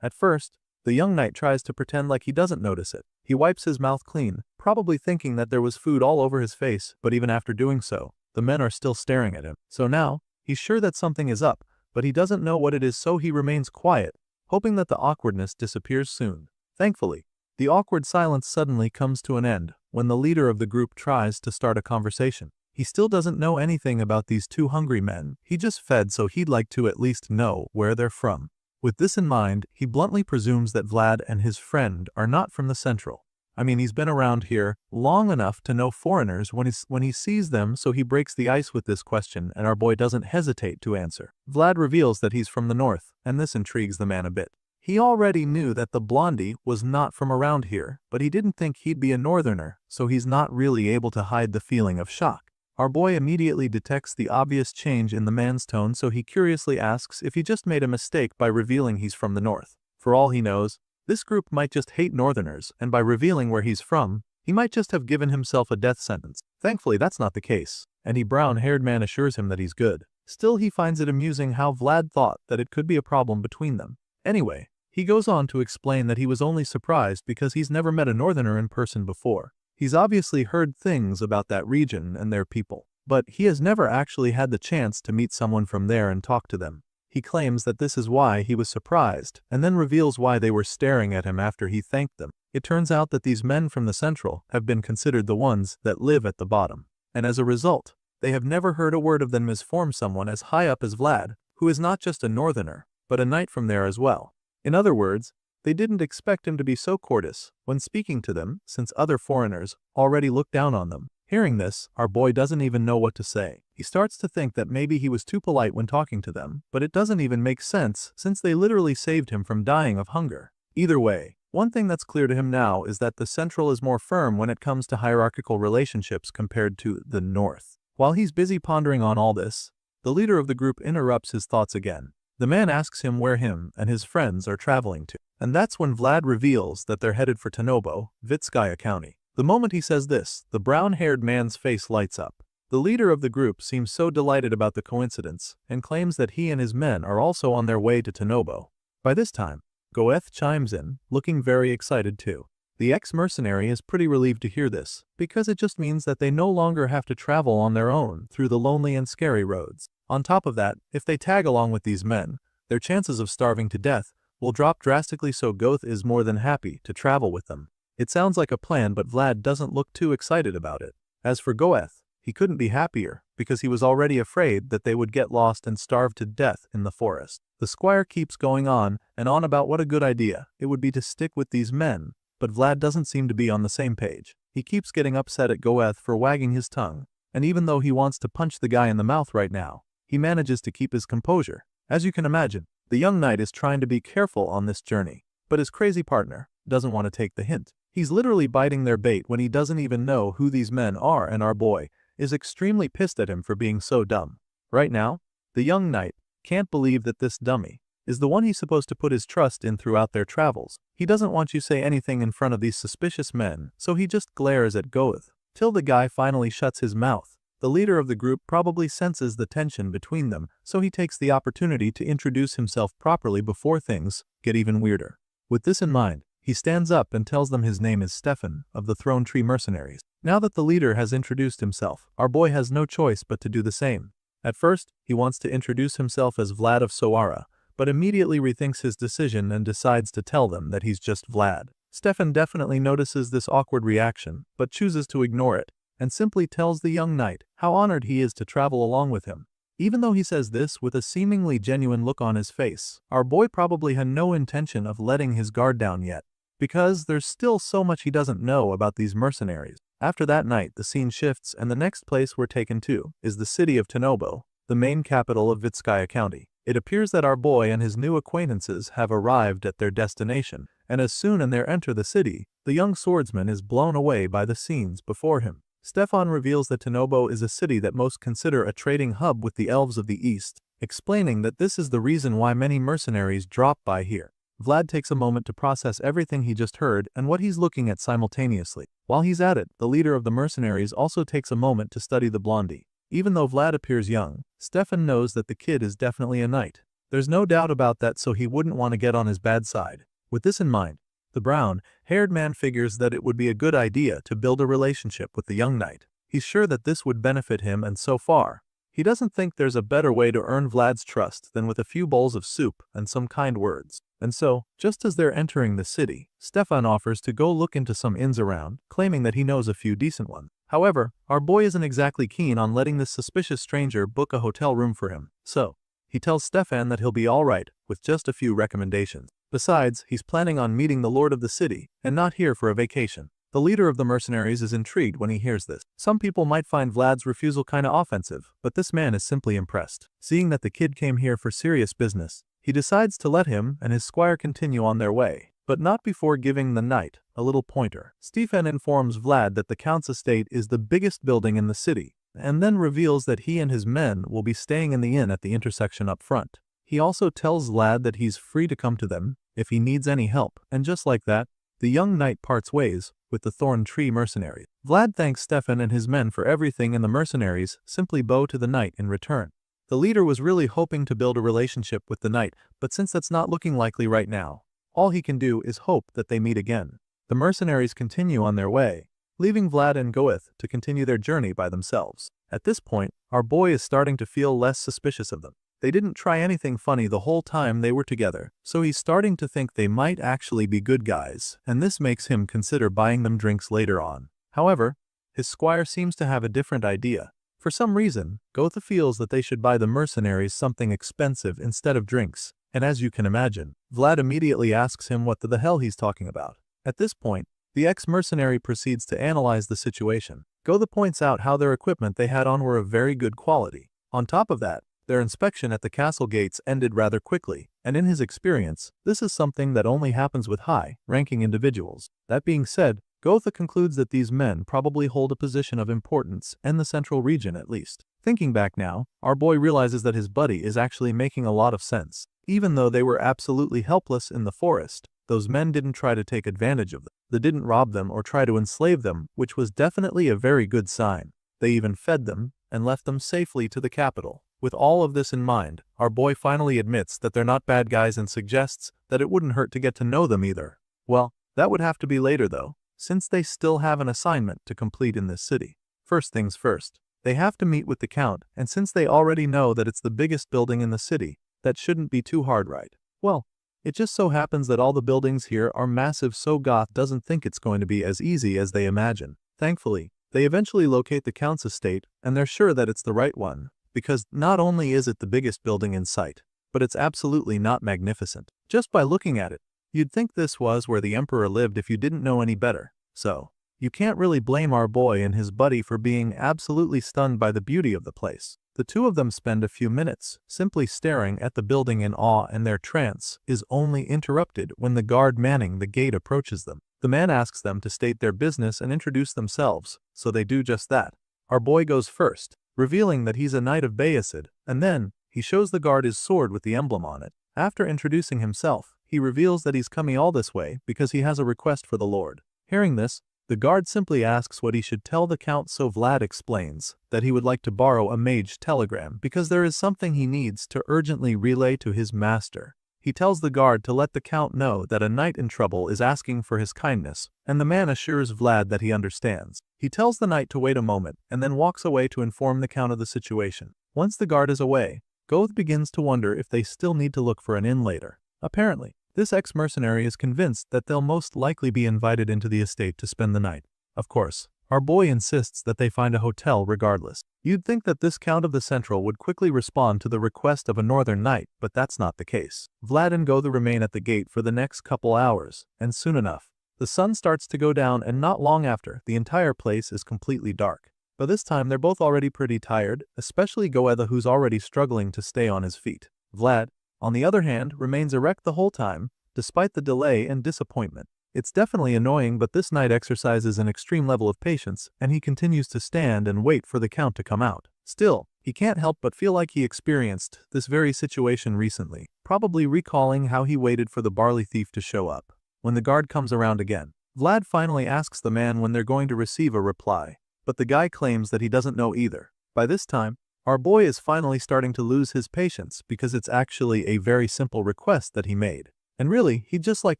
A: At first, the young knight tries to pretend like he doesn't notice it. He wipes his mouth clean, probably thinking that there was food all over his face, but even after doing so, the men are still staring at him. So now, he's sure that something is up, but he doesn't know what it is, so he remains quiet, hoping that the awkwardness disappears soon. Thankfully, the awkward silence suddenly comes to an end when the leader of the group tries to start a conversation. He still doesn't know anything about these two hungry men. He just fed, so he'd like to at least know where they're from. With this in mind, he bluntly presumes that Vlad and his friend are not from the Central. I mean, he's been around here long enough to know foreigners when he sees them, so he breaks the ice with this question, and our boy doesn't hesitate to answer. Vlad reveals that he's from the north, and this intrigues the man a bit. He already knew that the blondie was not from around here, but he didn't think he'd be a northerner, so he's not really able to hide the feeling of shock. Our boy immediately detects the obvious change in the man's tone, so he curiously asks if he just made a mistake by revealing he's from the north. For all he knows, this group might just hate northerners, and by revealing where he's from, he might just have given himself a death sentence. Thankfully, that's not the case, and the brown-haired man assures him that he's good. Still, he finds it amusing how Vlad thought that it could be a problem between them. Anyway, he goes on to explain that he was only surprised because he's never met a northerner in person before. He's obviously heard things about that region and their people, but he has never actually had the chance to meet someone from there and talk to them. He claims that this is why he was surprised, and then reveals why they were staring at him after he thanked them. It turns out that these men from the Central have been considered the ones that live at the bottom, and as a result, they have never heard a word of them misform someone as high up as Vlad, who is not just a northerner, but a knight from there as well. In other words, they didn't expect him to be so courteous when speaking to them, since other foreigners already looked down on them. Hearing this, our boy doesn't even know what to say. He starts to think that maybe he was too polite when talking to them, but it doesn't even make sense since they literally saved him from dying of hunger. Either way, one thing that's clear to him now is that the Central is more firm when it comes to hierarchical relationships compared to the North. While he's busy pondering on all this, the leader of the group interrupts his thoughts again. The man asks him where him and his friends are traveling to, and that's when Vlad reveals that they're headed for Tanobo, Vitskaya County. The moment he says this, the brown-haired man's face lights up. The leader of the group seems so delighted about the coincidence and claims that he and his men are also on their way to Tanobo. By this time, Goeth chimes in, looking very excited too. The ex-mercenary is pretty relieved to hear this, because it just means that they no longer have to travel on their own through the lonely and scary roads. On top of that, if they tag along with these men, their chances of starving to death will drop drastically, so Goeth is more than happy to travel with them. It sounds like a plan, but Vlad doesn't look too excited about it. As for Goeth, he couldn't be happier, because he was already afraid that they would get lost and starve to death in the forest. The squire keeps going on and on about what a good idea it would be to stick with these men, but Vlad doesn't seem to be on the same page. He keeps getting upset at Goeth for wagging his tongue, and even though he wants to punch the guy in the mouth right now, he manages to keep his composure. As you can imagine, the young knight is trying to be careful on this journey, but his crazy partner doesn't want to take the hint. He's literally biting their bait when he doesn't even know who these men are, and our boy is extremely pissed at him for being so dumb. Right now, the young knight can't believe that this dummy is the one he's supposed to put his trust in throughout their travels. He doesn't want you to say anything in front of these suspicious men, so he just glares at Goeth, till the guy finally shuts his mouth. The leader of the group probably senses the tension between them, so he takes the opportunity to introduce himself properly before things get even weirder. With this in mind, he stands up and tells them his name is Stefan, of the Throne Tree Mercenaries. Now that the leader has introduced himself, our boy has no choice but to do the same. At first, he wants to introduce himself as Vlad of Soara, but immediately rethinks his decision and decides to tell them that he's just Vlad. Stefan definitely notices this awkward reaction, but chooses to ignore it, and simply tells the young knight how honored he is to travel along with him. Even though he says this with a seemingly genuine look on his face, our boy probably had no intention of letting his guard down yet, because there's still so much he doesn't know about these mercenaries. After that night, the scene shifts and the next place we're taken to is the city of Tanobo, the main capital of Vitskaya County. It appears that our boy and his new acquaintances have arrived at their destination, and as soon as they enter the city, the young swordsman is blown away by the scenes before him. Stefan reveals that Tanobo is a city that most consider a trading hub with the elves of the east, explaining that this is the reason why many mercenaries drop by here. Vlad takes a moment to process everything he just heard and what he's looking at simultaneously. While he's at it, the leader of the mercenaries also takes a moment to study the blondie. Even though Vlad appears young, Stefan knows that the kid is definitely a knight. There's no doubt about that, so he wouldn't want to get on his bad side. With this in mind, the brown-haired man figures that it would be a good idea to build a relationship with the young knight. He's sure that this would benefit him, and so far, he doesn't think there's a better way to earn Vlad's trust than with a few bowls of soup and some kind words. And so, just as they're entering the city, Stefan offers to go look into some inns around, claiming that he knows a few decent ones. However, our boy isn't exactly keen on letting this suspicious stranger book a hotel room for him, so he tells Stefan that he'll be alright with just a few recommendations. Besides, he's planning on meeting the lord of the city and not here for a vacation. The leader of the mercenaries is intrigued when he hears this. Some people might find Vlad's refusal kinda offensive, but this man is simply impressed. Seeing that the kid came here for serious business, he decides to let him and his squire continue on their way, but not before giving the knight a little pointer. Stefan informs Vlad that the count's estate is the biggest building in the city, and then reveals that he and his men will be staying in the inn at the intersection up front. He also tells Vlad that he's free to come to them if he needs any help, and just like that, the young knight parts ways with the Thorn Tree mercenaries. Vlad thanks Stefan and his men for everything, and the mercenaries simply bow to the knight in return. The leader was really hoping to build a relationship with the knight, but since that's not looking likely right now, all he can do is hope that they meet again. The mercenaries continue on their way, leaving Vlad and Goeth to continue their journey by themselves. At this point, our boy is starting to feel less suspicious of them. They didn't try anything funny the whole time they were together, so he's starting to think they might actually be good guys, and this makes him consider buying them drinks later on. However, his squire seems to have a different idea. For some reason, Goethe feels that they should buy the mercenaries something expensive instead of drinks, and as you can imagine, Vlad immediately asks him what the hell he's talking about. At this point, the ex-mercenary proceeds to analyze the situation. Goethe points out how their equipment they had on were of very good quality. On top of that, their inspection at the castle gates ended rather quickly, and in his experience, this is something that only happens with high-ranking individuals. That being said, Goethe concludes that these men probably hold a position of importance in the central region at least. Thinking back now, our boy realizes that his buddy is actually making a lot of sense. Even though they were absolutely helpless in the forest, those men didn't try to take advantage of them. They didn't rob them or try to enslave them, which was definitely a very good sign. They even fed them and left them safely to the capital. With all of this in mind, our boy finally admits that they're not bad guys and suggests that it wouldn't hurt to get to know them either. Well, that would have to be later though, since they still have an assignment to complete in this city. First things first, they have to meet with the count, and since they already know that it's the biggest building in the city, that shouldn't be too hard, right? Well, it just so happens that all the buildings here are massive, so Goth doesn't think it's going to be as easy as they imagine. Thankfully, they eventually locate the count's estate, and they're sure that it's the right one, because not only is it the biggest building in sight, but it's absolutely not magnificent. Just by looking at it, you'd think this was where the emperor lived if you didn't know any better. So, you can't really blame our boy and his buddy for being absolutely stunned by the beauty of the place. The two of them spend a few minutes simply staring at the building in awe, and their trance is only interrupted when the guard manning the gate approaches them. The man asks them to state their business and introduce themselves, so they do just that. Our boy goes first, revealing that he's a knight of Bayezid, and then he shows the guard his sword with the emblem on it. After introducing himself, he reveals that he's coming all this way because he has a request for the lord. Hearing this, the guard simply asks what he should tell the count, so Vlad explains that he would like to borrow a mage telegram because there is something he needs to urgently relay to his master. He tells the guard to let the count know that a knight in trouble is asking for his kindness, and the man assures Vlad that he understands. He tells the knight to wait a moment and then walks away to inform the count of the situation. Once the guard is away, Goth begins to wonder if they still need to look for an inn later. Apparently, this ex-mercenary is convinced that they'll most likely be invited into the estate to spend the night. Of course, our boy insists that they find a hotel regardless. You'd think that this Count of the Central would quickly respond to the request of a northern knight, but that's not the case. Vlad and Goth remain at the gate for the next couple hours, and soon enough, the sun starts to go down, and not long after, the entire place is completely dark. By this time, they're both already pretty tired, especially Goethe, who's already struggling to stay on his feet. Vlad, on the other hand, remains erect the whole time, despite the delay and disappointment. It's definitely annoying, but this knight exercises an extreme level of patience, and he continues to stand and wait for the Count to come out. Still, he can't help but feel like he experienced this very situation recently, probably recalling how he waited for the barley thief to show up. When the guard comes around again, Vlad finally asks the man when they're going to receive a reply, but the guy claims that he doesn't know either. By this time, our boy is finally starting to lose his patience because it's actually a very simple request that he made. And really, he'd just like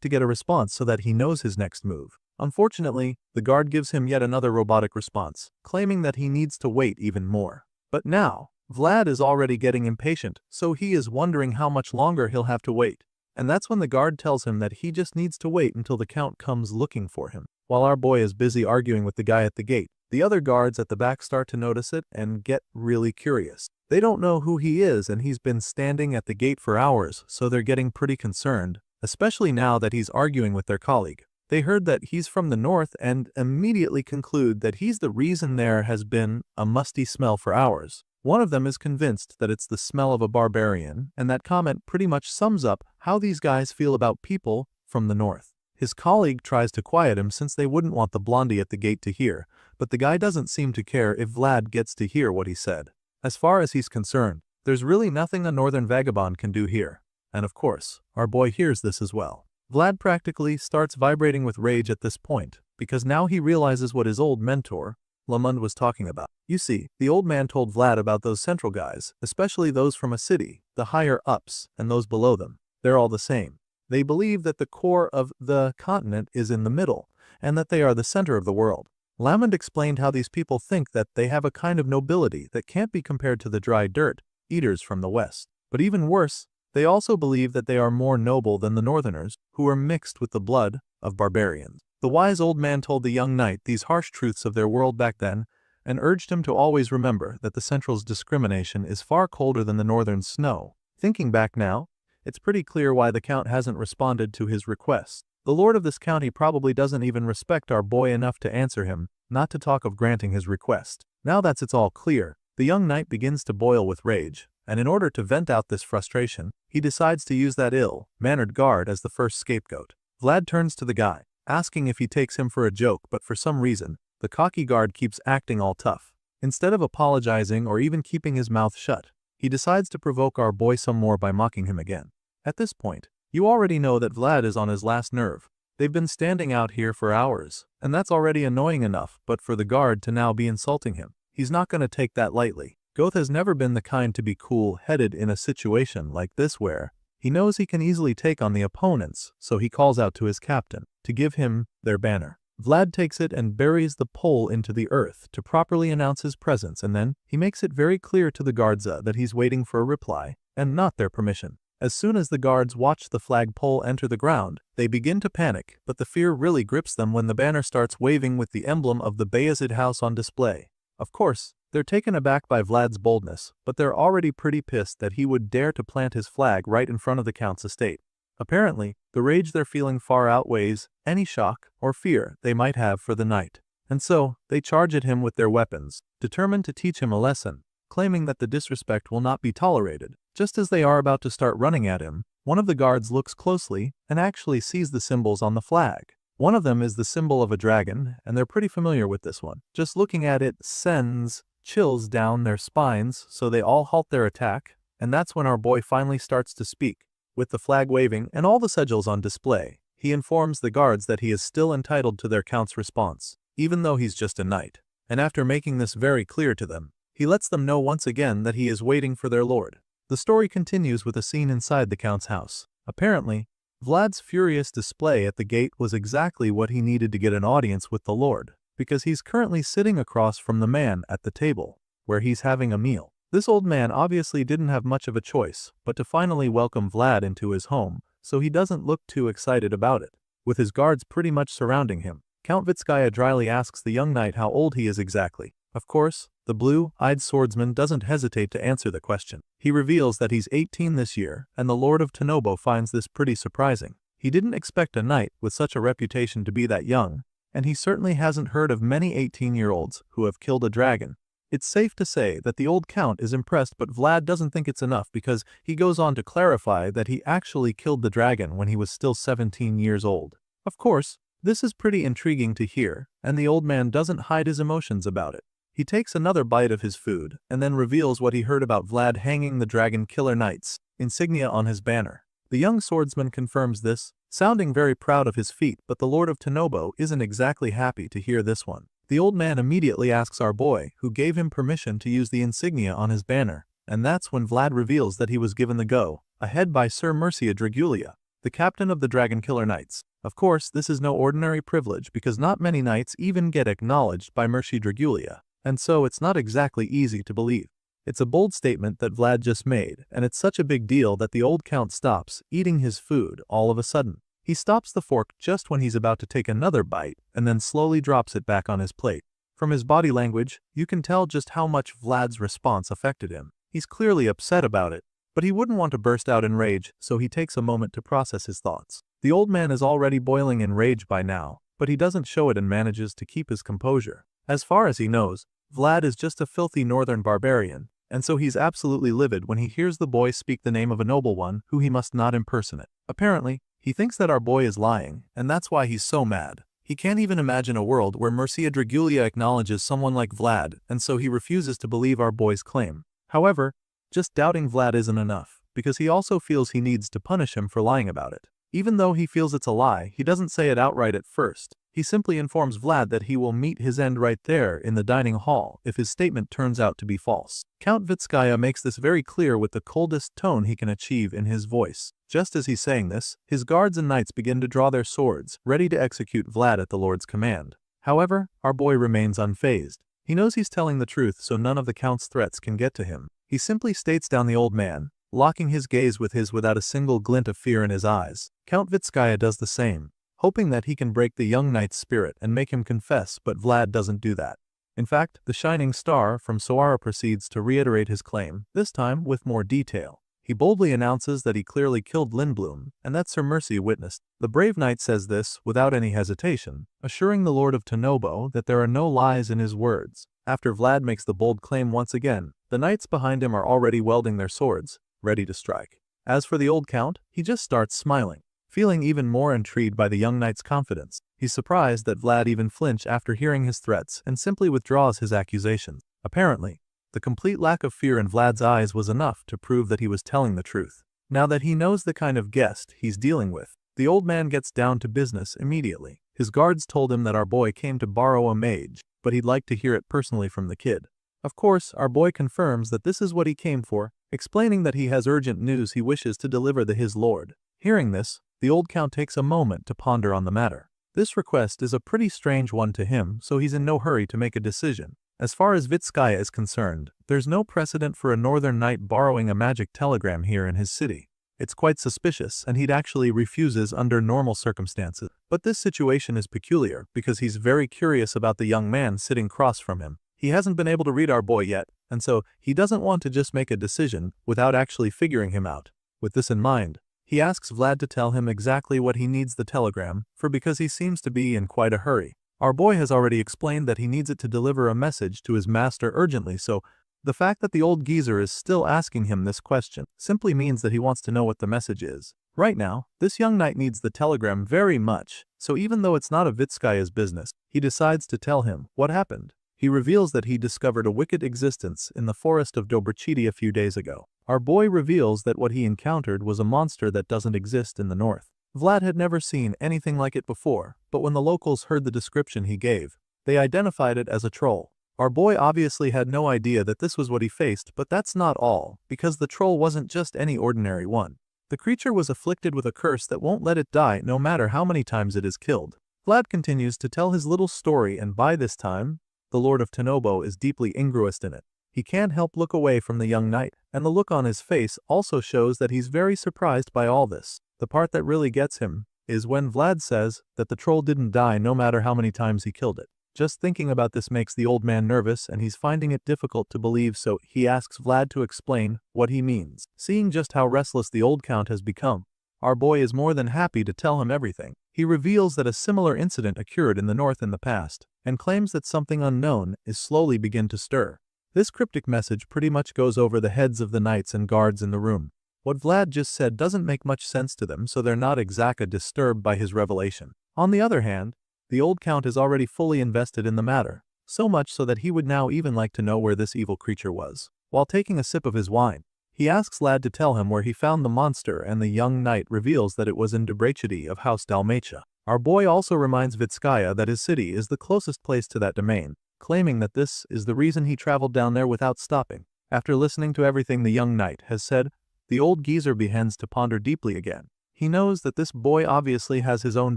A: to get a response so that he knows his next move. Unfortunately, the guard gives him yet another robotic response, claiming that he needs to wait even more. But now, Vlad is already getting impatient, so he is wondering how much longer he'll have to wait. And that's when the guard tells him that he just needs to wait until the Count comes looking for him. While our boy is busy arguing with the guy at the gate, the other guards at the back start to notice it and get really curious. They don't know who he is, and he's been standing at the gate for hours, so they're getting pretty concerned, especially now that he's arguing with their colleague. They heard that he's from the north and immediately conclude that he's the reason there has been a musty smell for hours. One of them is convinced that it's the smell of a barbarian, and that comment pretty much sums up how these guys feel about people from the north. His colleague tries to quiet him since they wouldn't want the blondie at the gate to hear, but the guy doesn't seem to care if Vlad gets to hear what he said. As far as he's concerned, there's really nothing a northern vagabond can do here. And of course, our boy hears this as well. Vlad practically starts vibrating with rage at this point, because now he realizes what his old mentor, Lamund, was talking about. You see, the old man told Vlad about those central guys, especially those from a city, the higher-ups, and those below them. They're all the same. They believe that the core of the continent is in the middle, and that they are the center of the world. Lamund explained how these people think that they have a kind of nobility that can't be compared to the dry dirt eaters from the west. But even worse, they also believe that they are more noble than the northerners, who are mixed with the blood of barbarians. The wise old man told the young knight these harsh truths of their world back then, and urged him to always remember that the Central's discrimination is far colder than the northern snow. Thinking back now, it's pretty clear why the Count hasn't responded to his request. The lord of this county probably doesn't even respect our boy enough to answer him, not to talk of granting his request. Now that it's all clear, the young knight begins to boil with rage, and in order to vent out this frustration, he decides to use that ill-mannered guard as the first scapegoat. Vlad turns to the guy, asking if he takes him for a joke, but for some reason, the cocky guard keeps acting all tough. Instead of apologizing or even keeping his mouth shut, he decides to provoke our boy some more by mocking him again. At this point, you already know that Vlad is on his last nerve. They've been standing out here for hours, and that's already annoying enough, but for the guard to now be insulting him, he's not going to take that lightly. Goth has never been the kind to be cool-headed in a situation like this where he knows he can easily take on the opponents, so he calls out to his captain to give him their banner. Vlad takes it and buries the pole into the earth to properly announce his presence, and then he makes it very clear to the guards that he's waiting for a reply and not their permission. As soon as the guards watch the flagpole enter the ground, they begin to panic, but the fear really grips them when the banner starts waving with the emblem of the Bayezid house on display. Of course, they're taken aback by Vlad's boldness, but they're already pretty pissed that he would dare to plant his flag right in front of the Count's estate. Apparently, the rage they're feeling far outweighs any shock or fear they might have for the knight. And so, they charge at him with their weapons, determined to teach him a lesson, claiming that the disrespect will not be tolerated. Just as they are about to start running at him, one of the guards looks closely and actually sees the symbols on the flag. One of them is the symbol of a dragon, and they're pretty familiar with this one. Just looking at it sends chills down their spines, so they all halt their attack, and that's when our boy finally starts to speak. With the flag waving and all the sigils on display, he informs the guards that he is still entitled to their Count's response, even though he's just a knight. And after making this very clear to them, he lets them know once again that he is waiting for their lord. The story continues with a scene inside the Count's house. Apparently, Vlad's furious display at the gate was exactly what he needed to get an audience with the lord, because he's currently sitting across from the man at the table, where he's having a meal. This old man obviously didn't have much of a choice but to finally welcome Vlad into his home, so he doesn't look too excited about it. With his guards pretty much surrounding him, Count Vitskaya dryly asks the young knight how old he is exactly. Of course, the blue-eyed swordsman doesn't hesitate to answer the question. He reveals that he's 18 this year, and the Lord of Tanobo finds this pretty surprising. He didn't expect a knight with such a reputation to be that young, and he certainly hasn't heard of many 18-year-olds who have killed a dragon. It's safe to say that the old count is impressed, but Vlad doesn't think it's enough because he goes on to clarify that he actually killed the dragon when he was still 17 years old. Of course, this is pretty intriguing to hear, and the old man doesn't hide his emotions about it. He takes another bite of his food and then reveals what he heard about Vlad hanging the Dragon Killer Knight's insignia on his banner. The young swordsman confirms this, sounding very proud of his feat, but the Lord of Tanobo isn't exactly happy to hear this one. The old man immediately asks our boy who gave him permission to use the insignia on his banner, and that's when Vlad reveals that he was given the go-ahead by Sir Mercia Dragulia, the captain of the Dragon Killer Knights. Of course, this is no ordinary privilege because not many knights even get acknowledged by Mercia Dragulia, and so it's not exactly easy to believe. It's a bold statement that Vlad just made, and it's such a big deal that the old count stops eating his food all of a sudden. He stops the fork just when he's about to take another bite and then slowly drops it back on his plate. From his body language, you can tell just how much Vlad's response affected him. He's clearly upset about it, but he wouldn't want to burst out in rage, so he takes a moment to process his thoughts. The old man is already boiling in rage by now, but he doesn't show it and manages to keep his composure. As far as he knows, Vlad is just a filthy northern barbarian, and so he's absolutely livid when he hears the boy speak the name of a noble one who he must not impersonate. Apparently, he thinks that our boy is lying, and that's why he's so mad. He can't even imagine a world where Mercia Dragulia acknowledges someone like Vlad, and so he refuses to believe our boy's claim. However, just doubting Vlad isn't enough, because he also feels he needs to punish him for lying about it. Even though he feels it's a lie, he doesn't say it outright at first. He simply informs Vlad that he will meet his end right there in the dining hall if his statement turns out to be false. Count Vitskaya makes this very clear with the coldest tone he can achieve in his voice. Just as he's saying this, his guards and knights begin to draw their swords, ready to execute Vlad at the Lord's command. However, our boy remains unfazed. He knows he's telling the truth, so none of the Count's threats can get to him. He simply stares down the old man, locking his gaze with his without a single glint of fear in his eyes. Count Vitskaya does the same, hoping that he can break the young knight's spirit and make him confess, but Vlad doesn't do that. In fact, the shining star from Soara proceeds to reiterate his claim, this time with more detail. He boldly announces that he clearly killed Lindblom, and that Sir Mercy witnessed. The brave knight says this without any hesitation, assuring the Lord of Tanobo that there are no lies in his words. After Vlad makes the bold claim once again, the knights behind him are already wielding their swords, ready to strike. As for the old count, he just starts smiling, feeling even more intrigued by the young knight's confidence. He's surprised that Vlad even flinched after hearing his threats and simply withdraws his accusations. Apparently, the complete lack of fear in Vlad's eyes was enough to prove that he was telling the truth. Now that he knows the kind of guest he's dealing with, the old man gets down to business immediately. His guards told him that our boy came to borrow a mage, but he'd like to hear it personally from the kid. Of course, our boy confirms that this is what he came for, explaining that he has urgent news he wishes to deliver to his lord. Hearing this, the old count takes a moment to ponder on the matter. This request is a pretty strange one to him, so he's in no hurry to make a decision. As far as Vitskaya is concerned, there's no precedent for a northern knight borrowing a magic telegram here in his city. It's quite suspicious, and he'd actually refuses under normal circumstances. But this situation is peculiar because he's very curious about the young man sitting across from him. He hasn't been able to read our boy yet, and so he doesn't want to just make a decision without actually figuring him out. With this in mind, he asks Vlad to tell him exactly what he needs the telegram for because he seems to be in quite a hurry. Our boy has already explained that he needs it to deliver a message to his master urgently, so the fact that the old geezer is still asking him this question simply means that he wants to know what the message is. Right now, this young knight needs the telegram very much, so even though it's not of Vitskaya's business, he decides to tell him what happened. He reveals that he discovered a wicked existence in the forest of Dobrachiti a few days ago. Our boy reveals that what he encountered was a monster that doesn't exist in the north. Vlad had never seen anything like it before, but when the locals heard the description he gave, they identified it as a troll. Our boy obviously had no idea that this was what he faced, but that's not all, because the troll wasn't just any ordinary one. The creature was afflicted with a curse that won't let it die no matter how many times it is killed. Vlad continues to tell his little story, and by this time, the Lord of Tanobo is deeply engrossed in it. He can't help look away from the young knight, and the look on his face also shows that he's very surprised by all this. The part that really gets him is when Vlad says that the troll didn't die no matter how many times he killed it. Just thinking about this makes the old man nervous and he's finding it difficult to believe, so he asks Vlad to explain what he means. Seeing just how restless the old count has become, our boy is more than happy to tell him everything. He reveals that a similar incident occurred in the north in the past, and claims that something unknown is slowly begin to stir. This cryptic message pretty much goes over the heads of the knights and guards in the room. What Vlad just said doesn't make much sense to them, so they're not exactly disturbed by his revelation. On the other hand, the old count is already fully invested in the matter, so much so that he would now even like to know where this evil creature was. While taking a sip of his wine, he asks Vlad to tell him where he found the monster, and the young knight reveals that it was in Debrecity of House Dalmatia. Our boy also reminds Vitskaya that his city is the closest place to that domain, claiming that this is the reason he traveled down there without stopping. After listening to everything the young knight has said, the old geezer begins to ponder deeply again. He knows that this boy obviously has his own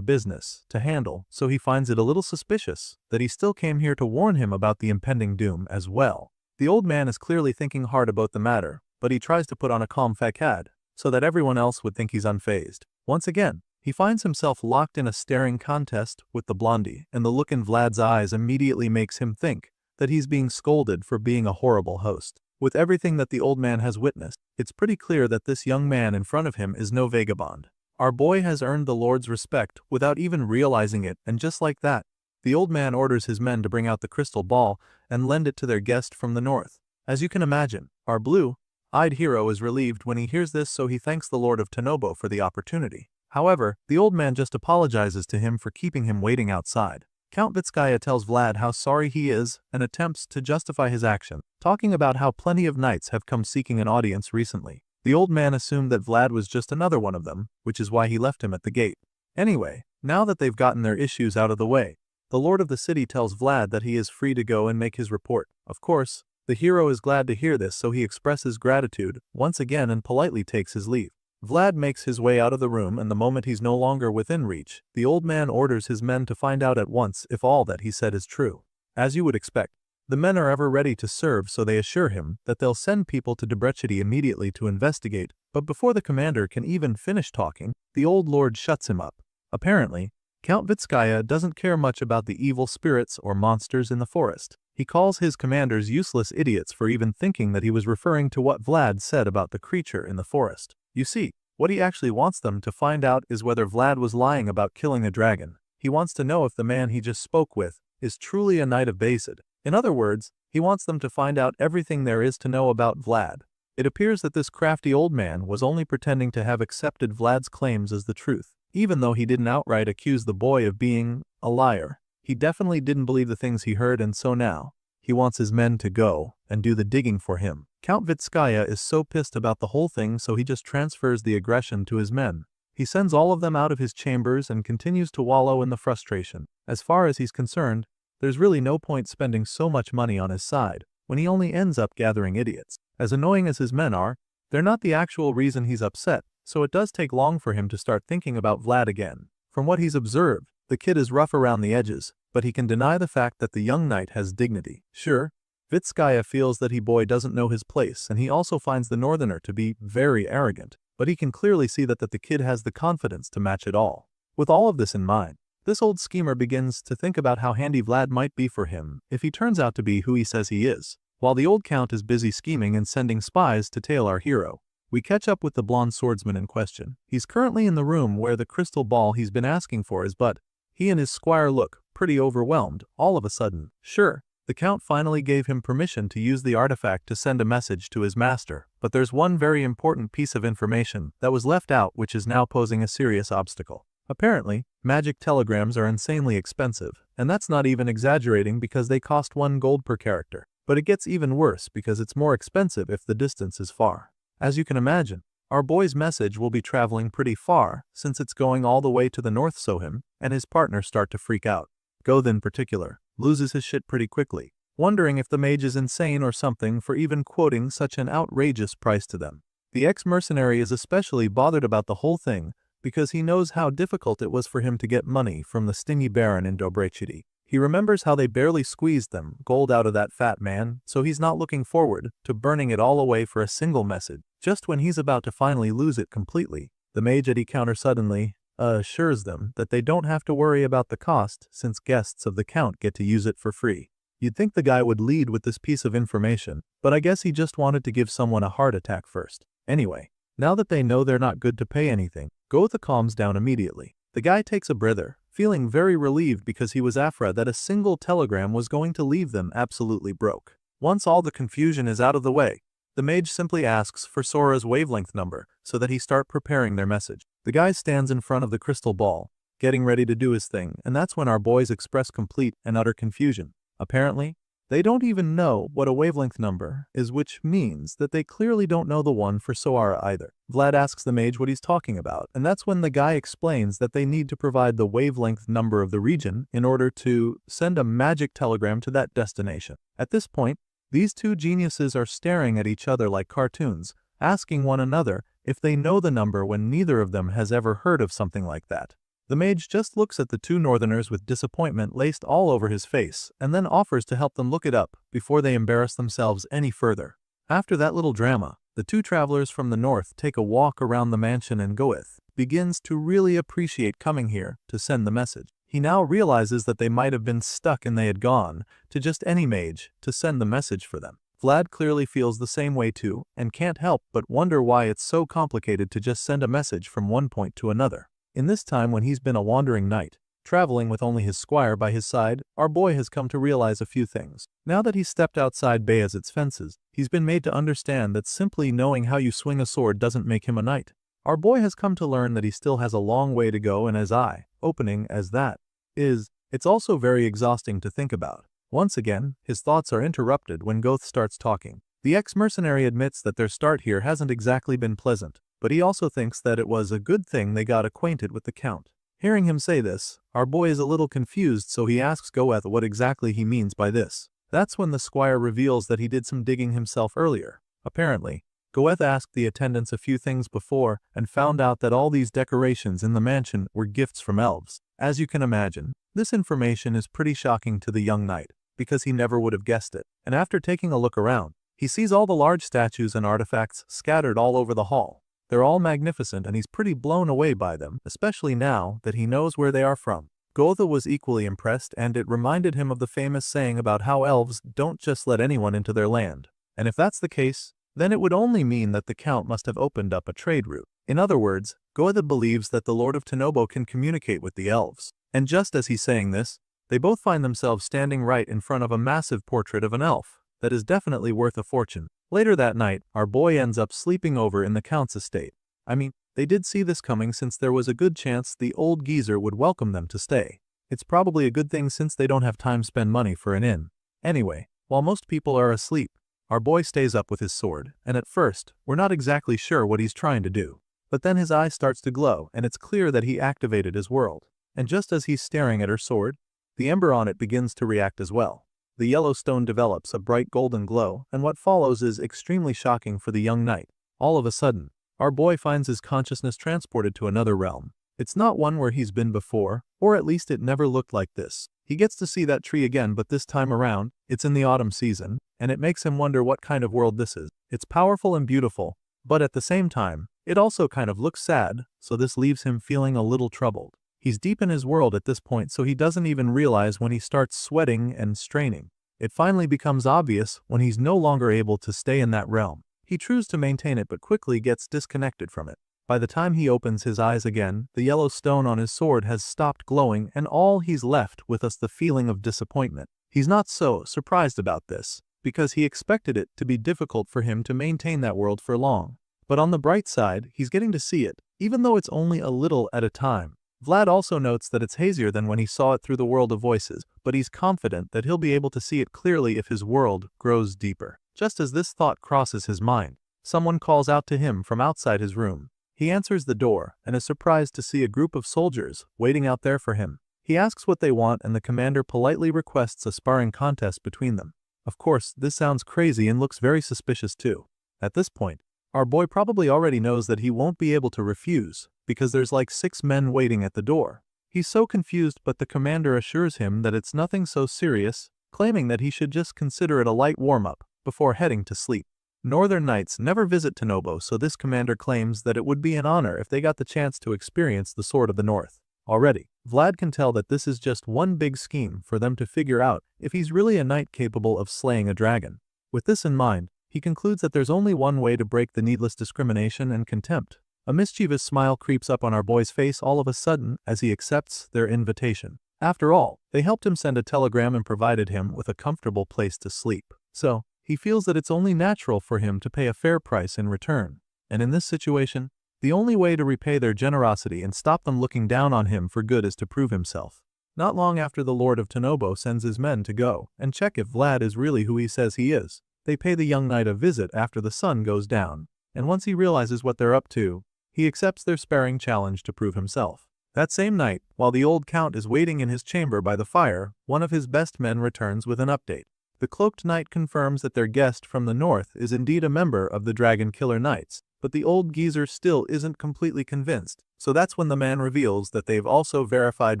A: business to handle, so he finds it a little suspicious that he still came here to warn him about the impending doom as well. The old man is clearly thinking hard about the matter, but he tries to put on a calm facade so that everyone else would think he's unfazed. Once again, he finds himself locked in a staring contest with the blondie, and the look in Vlad's eyes immediately makes him think that he's being scolded for being a horrible host. With everything that the old man has witnessed, it's pretty clear that this young man in front of him is no vagabond. Our boy has earned the Lord's respect without even realizing it, and just like that, the old man orders his men to bring out the crystal ball and lend it to their guest from the north. As you can imagine, our blue-eyed hero is relieved when he hears this, so he thanks the Lord of Tanobo for the opportunity. However, the old man just apologizes to him for keeping him waiting outside. Count Vitskaya tells Vlad how sorry he is and attempts to justify his action, talking about how plenty of knights have come seeking an audience recently. The old man assumed that Vlad was just another one of them, which is why he left him at the gate. Anyway, now that they've gotten their issues out of the way, the lord of the city tells Vlad that he is free to go and make his report. Of course, the hero is glad to hear this, so he expresses gratitude once again and politely takes his leave. Vlad makes his way out of the room, and the moment he's no longer within reach, the old man orders his men to find out at once if all that he said is true. As you would expect, the men are ever ready to serve, so they assure him that they'll send people to Debrecity immediately to investigate, but before the commander can even finish talking, the old lord shuts him up. Apparently, Count Vitskaya doesn't care much about the evil spirits or monsters in the forest. He calls his commanders useless idiots for even thinking that he was referring to what Vlad said about the creature in the forest. You see, what he actually wants them to find out is whether Vlad was lying about killing the dragon. He wants to know if the man he just spoke with is truly a knight of Basid. In other words, he wants them to find out everything there is to know about Vlad. It appears that this crafty old man was only pretending to have accepted Vlad's claims as the truth. Even though he didn't outright accuse the boy of being a liar, he definitely didn't believe the things he heard, and so now he wants his men to go and do the digging for him. Count Vitskaya is so pissed about the whole thing, so he just transfers the aggression to his men. He sends all of them out of his chambers and continues to wallow in the frustration. As far as he's concerned, there's really no point spending so much money on his side when he only ends up gathering idiots. As annoying as his men are, they're not the actual reason he's upset, so it does take long for him to start thinking about Vlad again. From what he's observed, the kid is rough around the edges, but he can deny the fact that the young knight has dignity. Sure, Vitskaya feels that boy doesn't know his place, and he also finds the northerner to be very arrogant, but he can clearly see that the kid has the confidence to match it all. With all of this in mind, this old schemer begins to think about how handy Vlad might be for him if he turns out to be who he says he is. While the old count is busy scheming and sending spies to tail our hero, we catch up with the blonde swordsman in question. He's currently in the room where the crystal ball he's been asking for is, but he and his squire look pretty overwhelmed all of a sudden. Sure, the count finally gave him permission to use the artifact to send a message to his master, but there's one very important piece of information that was left out, which is now posing a serious obstacle. Apparently, magic telegrams are insanely expensive, and that's not even exaggerating because they cost 1 gold per character. But it gets even worse because it's more expensive if the distance is far. As you can imagine, our boy's message will be traveling pretty far since it's going all the way to the north, so him and his partner start to freak out. Goth in particular loses his shit pretty quickly, wondering if the mage is insane or something for even quoting such an outrageous price to them. The ex-mercenary is especially bothered about the whole thing because he knows how difficult it was for him to get money from the stingy baron in Debrecity. He remembers how they barely squeezed them gold out of that fat man, so he's not looking forward to burning it all away for a single message. Just when he's about to finally lose it completely, the mage at counter suddenly assures them that they don't have to worry about the cost since guests of the count get to use it for free. You'd think the guy would lead with this piece of information, but I guess he just wanted to give someone a heart attack first. Anyway, now that they know they're not good to pay anything, Gotha calms down immediately. The guy takes a breather, feeling very relieved because he was afraid that a single telegram was going to leave them absolutely broke. Once all the confusion is out of the way, the mage simply asks for Sora's wavelength number so that he start preparing their message. The guy stands in front of the crystal ball, getting ready to do his thing, and that's when our boys express complete and utter confusion. Apparently, they don't even know what a wavelength number is, which means that they clearly don't know the one for Sora either. Vlad asks the mage what he's talking about, and that's when the guy explains that they need to provide the wavelength number of the region in order to send a magic telegram to that destination. At this point, these two geniuses are staring at each other like cartoons, asking one another if they know the number when neither of them has ever heard of something like that. The mage just looks at the two northerners with disappointment laced all over his face and then offers to help them look it up before they embarrass themselves any further. After that little drama, the two travelers from the north take a walk around the mansion and Goeth begins to really appreciate coming here to send the message. He now realizes that they might have been stuck and they had gone to just any mage to send the message for them. Vlad clearly feels the same way too and can't help but wonder why it's so complicated to just send a message from one point to another. In this time when he's been a wandering knight, traveling with only his squire by his side, our boy has come to realize a few things. Now that he's stepped outside Bayezid's fences, he's been made to understand that simply knowing how you swing a sword doesn't make him a knight. Our boy has come to learn that he still has a long way to go, and as eye-opening as that is, it's also very exhausting to think about. Once again, his thoughts are interrupted when Goeth starts talking. The ex-mercenary admits that their start here hasn't exactly been pleasant, but he also thinks that it was a good thing they got acquainted with the Count. Hearing him say this, our boy is a little confused, so he asks Goeth what exactly he means by this. That's when the squire reveals that he did some digging himself earlier. Apparently, Goeth asked the attendants a few things before and found out that all these decorations in the mansion were gifts from elves. As you can imagine, this information is pretty shocking to the young knight, because he never would have guessed it. And after taking a look around, he sees all the large statues and artifacts scattered all over the hall. They're all magnificent and he's pretty blown away by them, especially now that he knows where they are from. Gotha was equally impressed, and it reminded him of the famous saying about how elves don't just let anyone into their land. And if that's the case, then it would only mean that the Count must have opened up a trade route. In other words, Gotha believes that the Lord of Tenobo can communicate with the elves. And just as he's saying this, they both find themselves standing right in front of a massive portrait of an elf that is definitely worth a fortune. Later that night, our boy ends up sleeping over in the Count's estate. I mean, they did see this coming since there was a good chance the old geezer would welcome them to stay. It's probably a good thing since they don't have time to spend money for an inn. Anyway, while most people are asleep, our boy stays up with his sword, and at first, we're not exactly sure what he's trying to do. But then his eye starts to glow, and it's clear that he activated his world. And just as he's staring at her sword, the ember on it begins to react as well. The yellow stone develops a bright golden glow, and what follows is extremely shocking for the young knight. All of a sudden, our boy finds his consciousness transported to another realm. It's not one where he's been before, or at least it never looked like this. He gets to see that tree again, but this time around, it's in the autumn season, and it makes him wonder what kind of world this is. It's powerful and beautiful, but at the same time, it also kind of looks sad, so this leaves him feeling a little troubled. He's deep in his world at this point, so he doesn't even realize when he starts sweating and straining. It finally becomes obvious when he's no longer able to stay in that realm. He tries to maintain it but quickly gets disconnected from it. By the time he opens his eyes again, the yellow stone on his sword has stopped glowing, and all he's left with is the feeling of disappointment. He's not so surprised about this, because he expected it to be difficult for him to maintain that world for long. But on the bright side, he's getting to see it, even though it's only a little at a time. Vlad also notes that it's hazier than when he saw it through the world of voices, but he's confident that he'll be able to see it clearly if his world grows deeper. Just as this thought crosses his mind, someone calls out to him from outside his room. He answers the door and is surprised to see a group of soldiers waiting out there for him. He asks what they want, and the commander politely requests a sparring contest between them. Of course, this sounds crazy and looks very suspicious too. At this point, our boy probably already knows that he won't be able to refuse, because there's like 6 men waiting at the door. He's so confused, but the commander assures him that it's nothing so serious, claiming that he should just consider it a light warm-up before heading to sleep. Northern Knights never visit Tanobo, so this commander claims that it would be an honor if they got the chance to experience the Sword of the North. Already, Vlad can tell that this is just one big scheme for them to figure out if he's really a knight capable of slaying a dragon. With this in mind, he concludes that there's only one way to break the needless discrimination and contempt. A mischievous smile creeps up on our boy's face all of a sudden as he accepts their invitation. After all, they helped him send a telegram and provided him with a comfortable place to sleep. So, he feels that it's only natural for him to pay a fair price in return. And in this situation, the only way to repay their generosity and stop them looking down on him for good is to prove himself. Not long after the Lord of Tanobo sends his men to go and check if Vlad is really who he says he is, they pay the young knight a visit after the sun goes down, and once he realizes what they're up to, he accepts their sparring challenge to prove himself. That same night, while the old count is waiting in his chamber by the fire, one of his best men returns with an update. The cloaked knight confirms that their guest from the north is indeed a member of the Dragon Killer Knights, but the old geezer still isn't completely convinced, so that's when the man reveals that they've also verified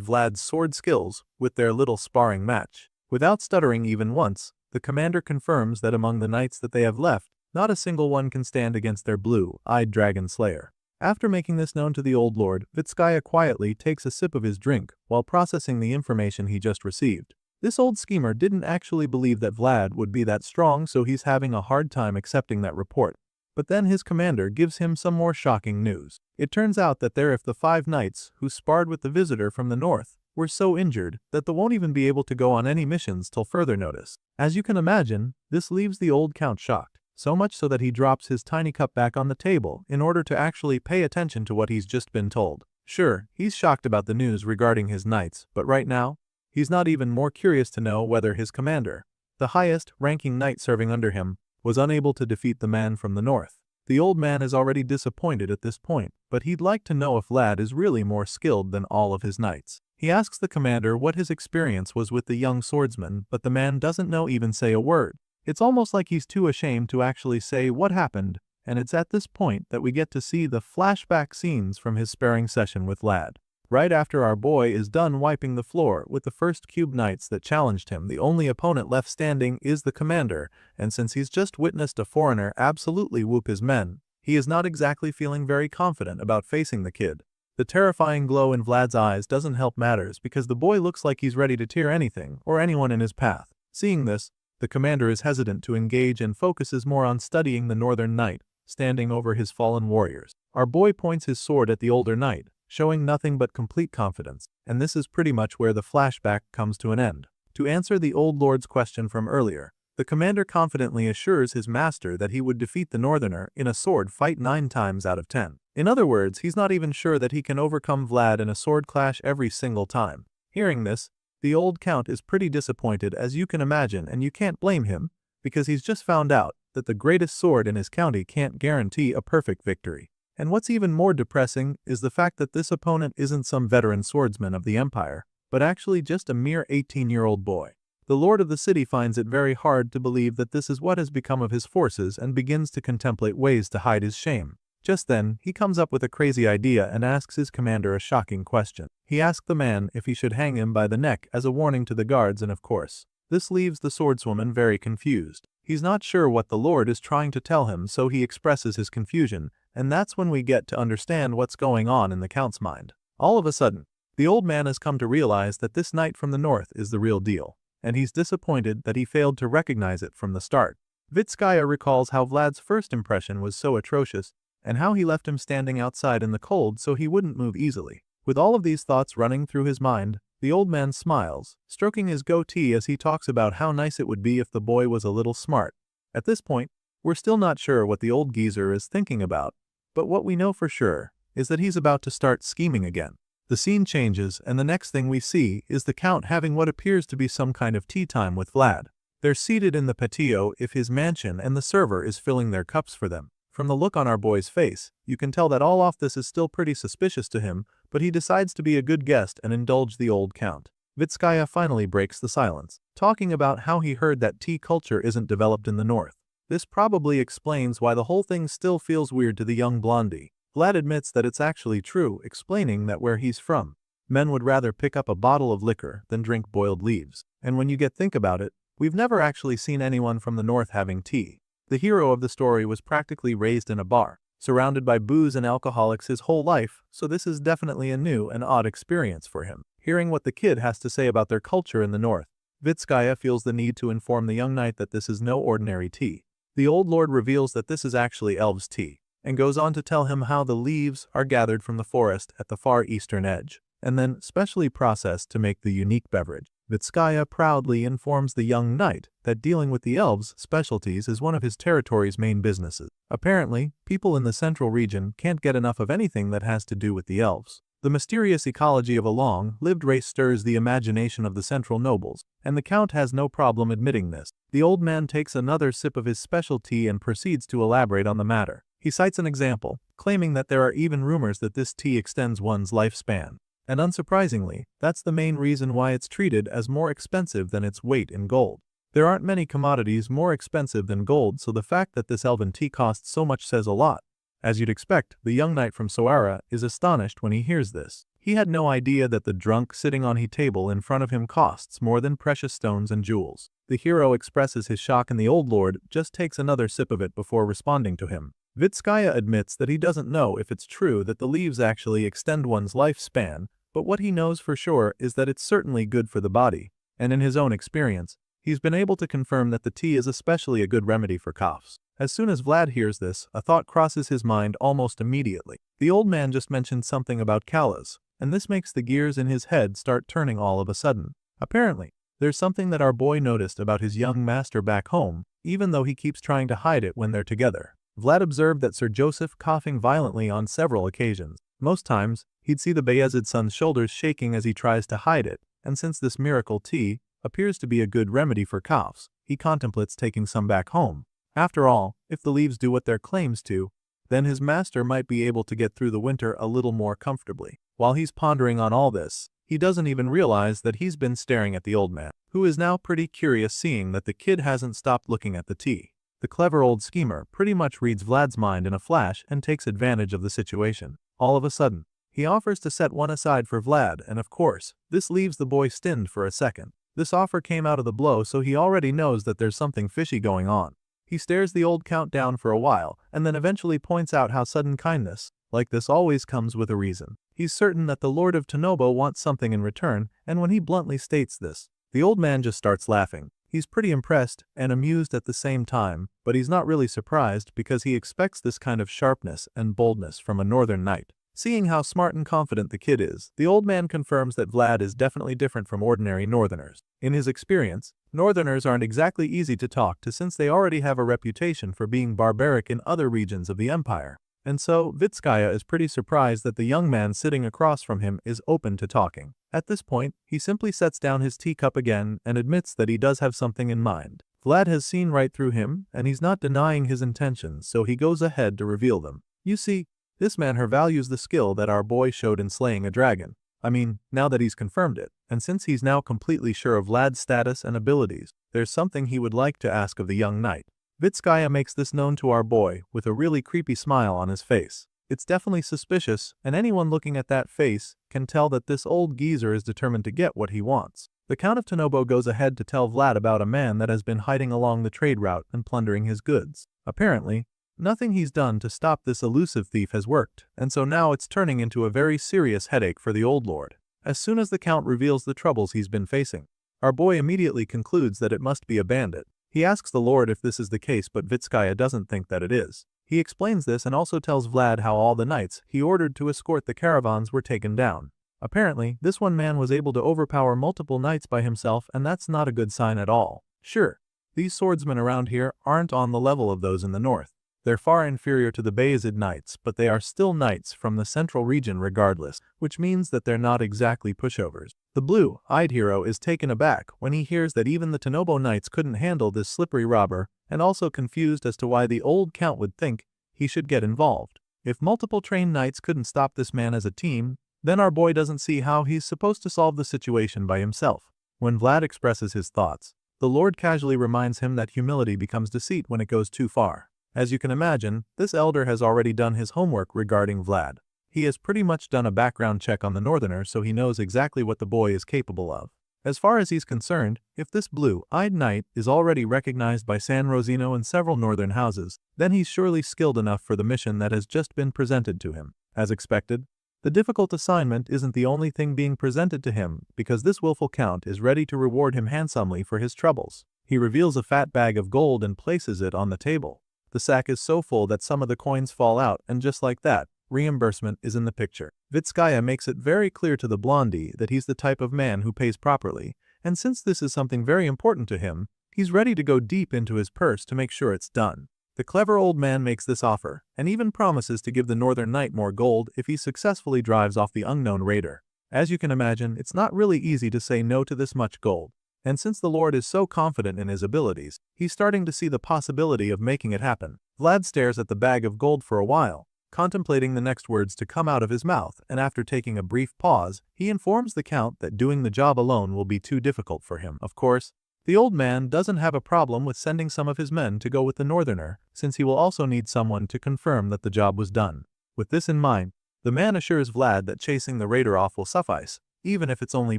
A: Vlad's sword skills with their little sparring match. Without stuttering even once, the commander confirms that among the knights that they have left, not a single one can stand against their blue-eyed dragon slayer. After making this known to the old lord, Vitskaya quietly takes a sip of his drink while processing the information he just received. This old schemer didn't actually believe that Vlad would be that strong, so he's having a hard time accepting that report. But then his commander gives him some more shocking news. It turns out that if the 5 knights who sparred with the visitor from the north were so injured that they won't even be able to go on any missions till further notice. As you can imagine, this leaves the old count shocked. So much so that he drops his tiny cup back on the table in order to actually pay attention to what he's just been told. Sure, he's shocked about the news regarding his knights, but right now, he's not even more curious to know whether his commander, the highest-ranking knight serving under him, was unable to defeat the man from the north. The old man is already disappointed at this point, but he'd like to know if Vlad is really more skilled than all of his knights. He asks the commander what his experience was with the young swordsman, but the man doesn't even say a word. It's almost like he's too ashamed to actually say what happened, and it's at this point that we get to see the flashback scenes from his sparring session with Vlad. Right after our boy is done wiping the floor with the first cube knights that challenged him, the only opponent left standing is the commander, and since he's just witnessed a foreigner absolutely whoop his men, he is not exactly feeling very confident about facing the kid. The terrifying glow in Vlad's eyes doesn't help matters because the boy looks like he's ready to tear anything or anyone in his path. Seeing this, the commander is hesitant to engage and focuses more on studying the northern knight, standing over his fallen warriors. Our boy points his sword at the older knight, showing nothing but complete confidence, and this is pretty much where the flashback comes to an end. To answer the old lord's question from earlier, the commander confidently assures his master that he would defeat the northerner in a sword fight 9 times out of 10. In other words, he's not even sure that he can overcome Vlad in a sword clash every single time. Hearing this, the old count is pretty disappointed, as you can imagine, and you can't blame him, because he's just found out that the greatest sword in his county can't guarantee a perfect victory. And what's even more depressing is the fact that this opponent isn't some veteran swordsman of the empire, but actually just a mere 18-year-old boy. The lord of the city finds it very hard to believe that this is what has become of his forces and begins to contemplate ways to hide his shame. Just then, he comes up with a crazy idea and asks his commander a shocking question. He asks the man if he should hang him by the neck as a warning to the guards, and of course, this leaves the swordswoman very confused. He's not sure what the lord is trying to tell him, so he expresses his confusion, and that's when we get to understand what's going on in the count's mind. All of a sudden, the old man has come to realize that this knight from the north is the real deal, and he's disappointed that he failed to recognize it from the start. Vitskaya recalls how Vlad's first impression was so atrocious, and how he left him standing outside in the cold so he wouldn't move easily. With all of these thoughts running through his mind, the old man smiles, stroking his goatee as he talks about how nice it would be if the boy was a little smart. At this point, we're still not sure what the old geezer is thinking about, but what we know for sure is that he's about to start scheming again. The scene changes, and the next thing we see is the count having what appears to be some kind of tea time with Vlad. They're seated in the patio of his mansion, and the server is filling their cups for them. From the look on our boy's face, you can tell that all of this is still pretty suspicious to him, but he decides to be a good guest and indulge the old count. Vitskaya finally breaks the silence, talking about how he heard that tea culture isn't developed in the north. This probably explains why the whole thing still feels weird to the young blondie. Vlad admits that it's actually true, explaining that where he's from, Men would rather pick up a bottle of liquor than drink boiled leaves. And when you think about it, we've never actually seen anyone from the north having tea. The hero of the story was practically raised in a bar, surrounded by booze and alcoholics his whole life, so this is definitely a new and odd experience for him. Hearing what the kid has to say about their culture in the north, Vitskaya feels the need to inform the young knight that this is no ordinary tea. The old lord reveals that this is actually elves' tea, and goes on to tell him how the leaves are gathered from the forest at the far eastern edge, and then specially processed to make the unique beverage. Vitskaya proudly informs the young knight that dealing with the elves' specialties is one of his territory's main businesses. Apparently, people in the central region can't get enough of anything that has to do with the elves. The mysterious ecology of a long-lived race stirs the imagination of the central nobles, and the count has no problem admitting this. The old man takes another sip of his special tea and proceeds to elaborate on the matter. He cites an example, claiming that there are even rumors that this tea extends one's lifespan. And unsurprisingly, that's the main reason why it's treated as more expensive than its weight in gold. There aren't many commodities more expensive than gold, so the fact that this elven tea costs so much says a lot. As you'd expect, the young knight from Soara is astonished when he hears this. He had no idea that the drunk sitting on his table in front of him costs more than precious stones and jewels. The hero expresses his shock and the old lord just takes another sip of it before responding to him. Vitskaya admits that he doesn't know if it's true that the leaves actually extend one's lifespan, but what he knows for sure is that it's certainly good for the body, and in his own experience, he's been able to confirm that the tea is especially a good remedy for coughs. As soon as Vlad hears this, a thought crosses his mind almost immediately. The old man just mentioned something about kalas, and this makes the gears in his head start turning all of a sudden. Apparently, there's something that our boy noticed about his young master back home, even though he keeps trying to hide it when they're together. Vlad observed that Sir Joseph coughing violently on several occasions. Most times, he'd see the Bayezid son's shoulders shaking as he tries to hide it, and since this miracle tea appears to be a good remedy for coughs, he contemplates taking some back home. After all, if the leaves do what their claims to, then his master might be able to get through the winter a little more comfortably. While he's pondering on all this, he doesn't even realize that he's been staring at the old man, who is now pretty curious seeing that the kid hasn't stopped looking at the tea. The clever old schemer pretty much reads Vlad's mind in a flash and takes advantage of the situation. All of a sudden, he offers to set one aside for Vlad, and of course, this leaves the boy stunned for a second. This offer came out of the blue, so he already knows that there's something fishy going on. He stares the old count down for a while, and then eventually points out how sudden kindness like this always comes with a reason. He's certain that the Lord of Tonobo wants something in return, and when he bluntly states this, the old man just starts laughing. He's pretty impressed and amused at the same time, but he's not really surprised because he expects this kind of sharpness and boldness from a northern knight. Seeing how smart and confident the kid is, the old man confirms that Vlad is definitely different from ordinary northerners. In his experience, northerners aren't exactly easy to talk to since they already have a reputation for being barbaric in other regions of the empire. And so, Vitskaya is pretty surprised that the young man sitting across from him is open to talking. At this point, he simply sets down his teacup again and admits that he does have something in mind. Vlad has seen right through him, and he's not denying his intentions, so he goes ahead to reveal them. You see, this man here values the skill that our boy showed in slaying a dragon. I mean, now that he's confirmed it, and since he's now completely sure of Vlad's status and abilities, there's something he would like to ask of the young knight. Vitskaya makes this known to our boy with a really creepy smile on his face. It's definitely suspicious, and anyone looking at that face can tell that this old geezer is determined to get what he wants. The Count of Tonobo goes ahead to tell Vlad about a man that has been hiding along the trade route and plundering his goods. Apparently, nothing he's done to stop this elusive thief has worked, and so now it's turning into a very serious headache for the old lord. As soon as the Count reveals the troubles he's been facing, our boy immediately concludes that it must be a bandit. He asks the Lord if this is the case, but Vitskaya doesn't think that it is. He explains this and also tells Vlad how all the knights he ordered to escort the caravans were taken down. Apparently, this one man was able to overpower multiple knights by himself, and that's not a good sign at all. Sure, these swordsmen around here aren't on the level of those in the north. They're far inferior to the Bayezid knights, but they are still knights from the central region regardless, which means that they're not exactly pushovers. The blue-eyed hero is taken aback when he hears that even the Tonobo knights couldn't handle this slippery robber, and also confused as to why the old count would think he should get involved. If multiple trained knights couldn't stop this man as a team, then our boy doesn't see how he's supposed to solve the situation by himself. When Vlad expresses his thoughts, the Lord casually reminds him that humility becomes deceit when it goes too far. As you can imagine, this elder has already done his homework regarding Vlad. He has pretty much done a background check on the northerner, so he knows exactly what the boy is capable of. As far as he's concerned, if this blue-eyed knight is already recognized by San Rosino and several northern houses, then he's surely skilled enough for the mission that has just been presented to him. As expected, the difficult assignment isn't the only thing being presented to him, because this willful count is ready to reward him handsomely for his troubles. He reveals a fat bag of gold and places it on the table. The sack is so full that some of the coins fall out, and just like that, reimbursement is in the picture. Vitskaya makes it very clear to the blondie that he's the type of man who pays properly, and since this is something very important to him, he's ready to go deep into his purse to make sure it's done. The clever old man makes this offer, and even promises to give the northern knight more gold if he successfully drives off the unknown raider. As you can imagine, it's not really easy to say no to this much gold, and since the lord is so confident in his abilities, he's starting to see the possibility of making it happen. Vlad stares at the bag of gold for a while, contemplating the next words to come out of his mouth, and after taking a brief pause, he informs the count that doing the job alone will be too difficult for him. Of course, the old man doesn't have a problem with sending some of his men to go with the northerner, since he will also need someone to confirm that the job was done. With this in mind, the man assures Vlad that chasing the raider off will suffice, even if it's only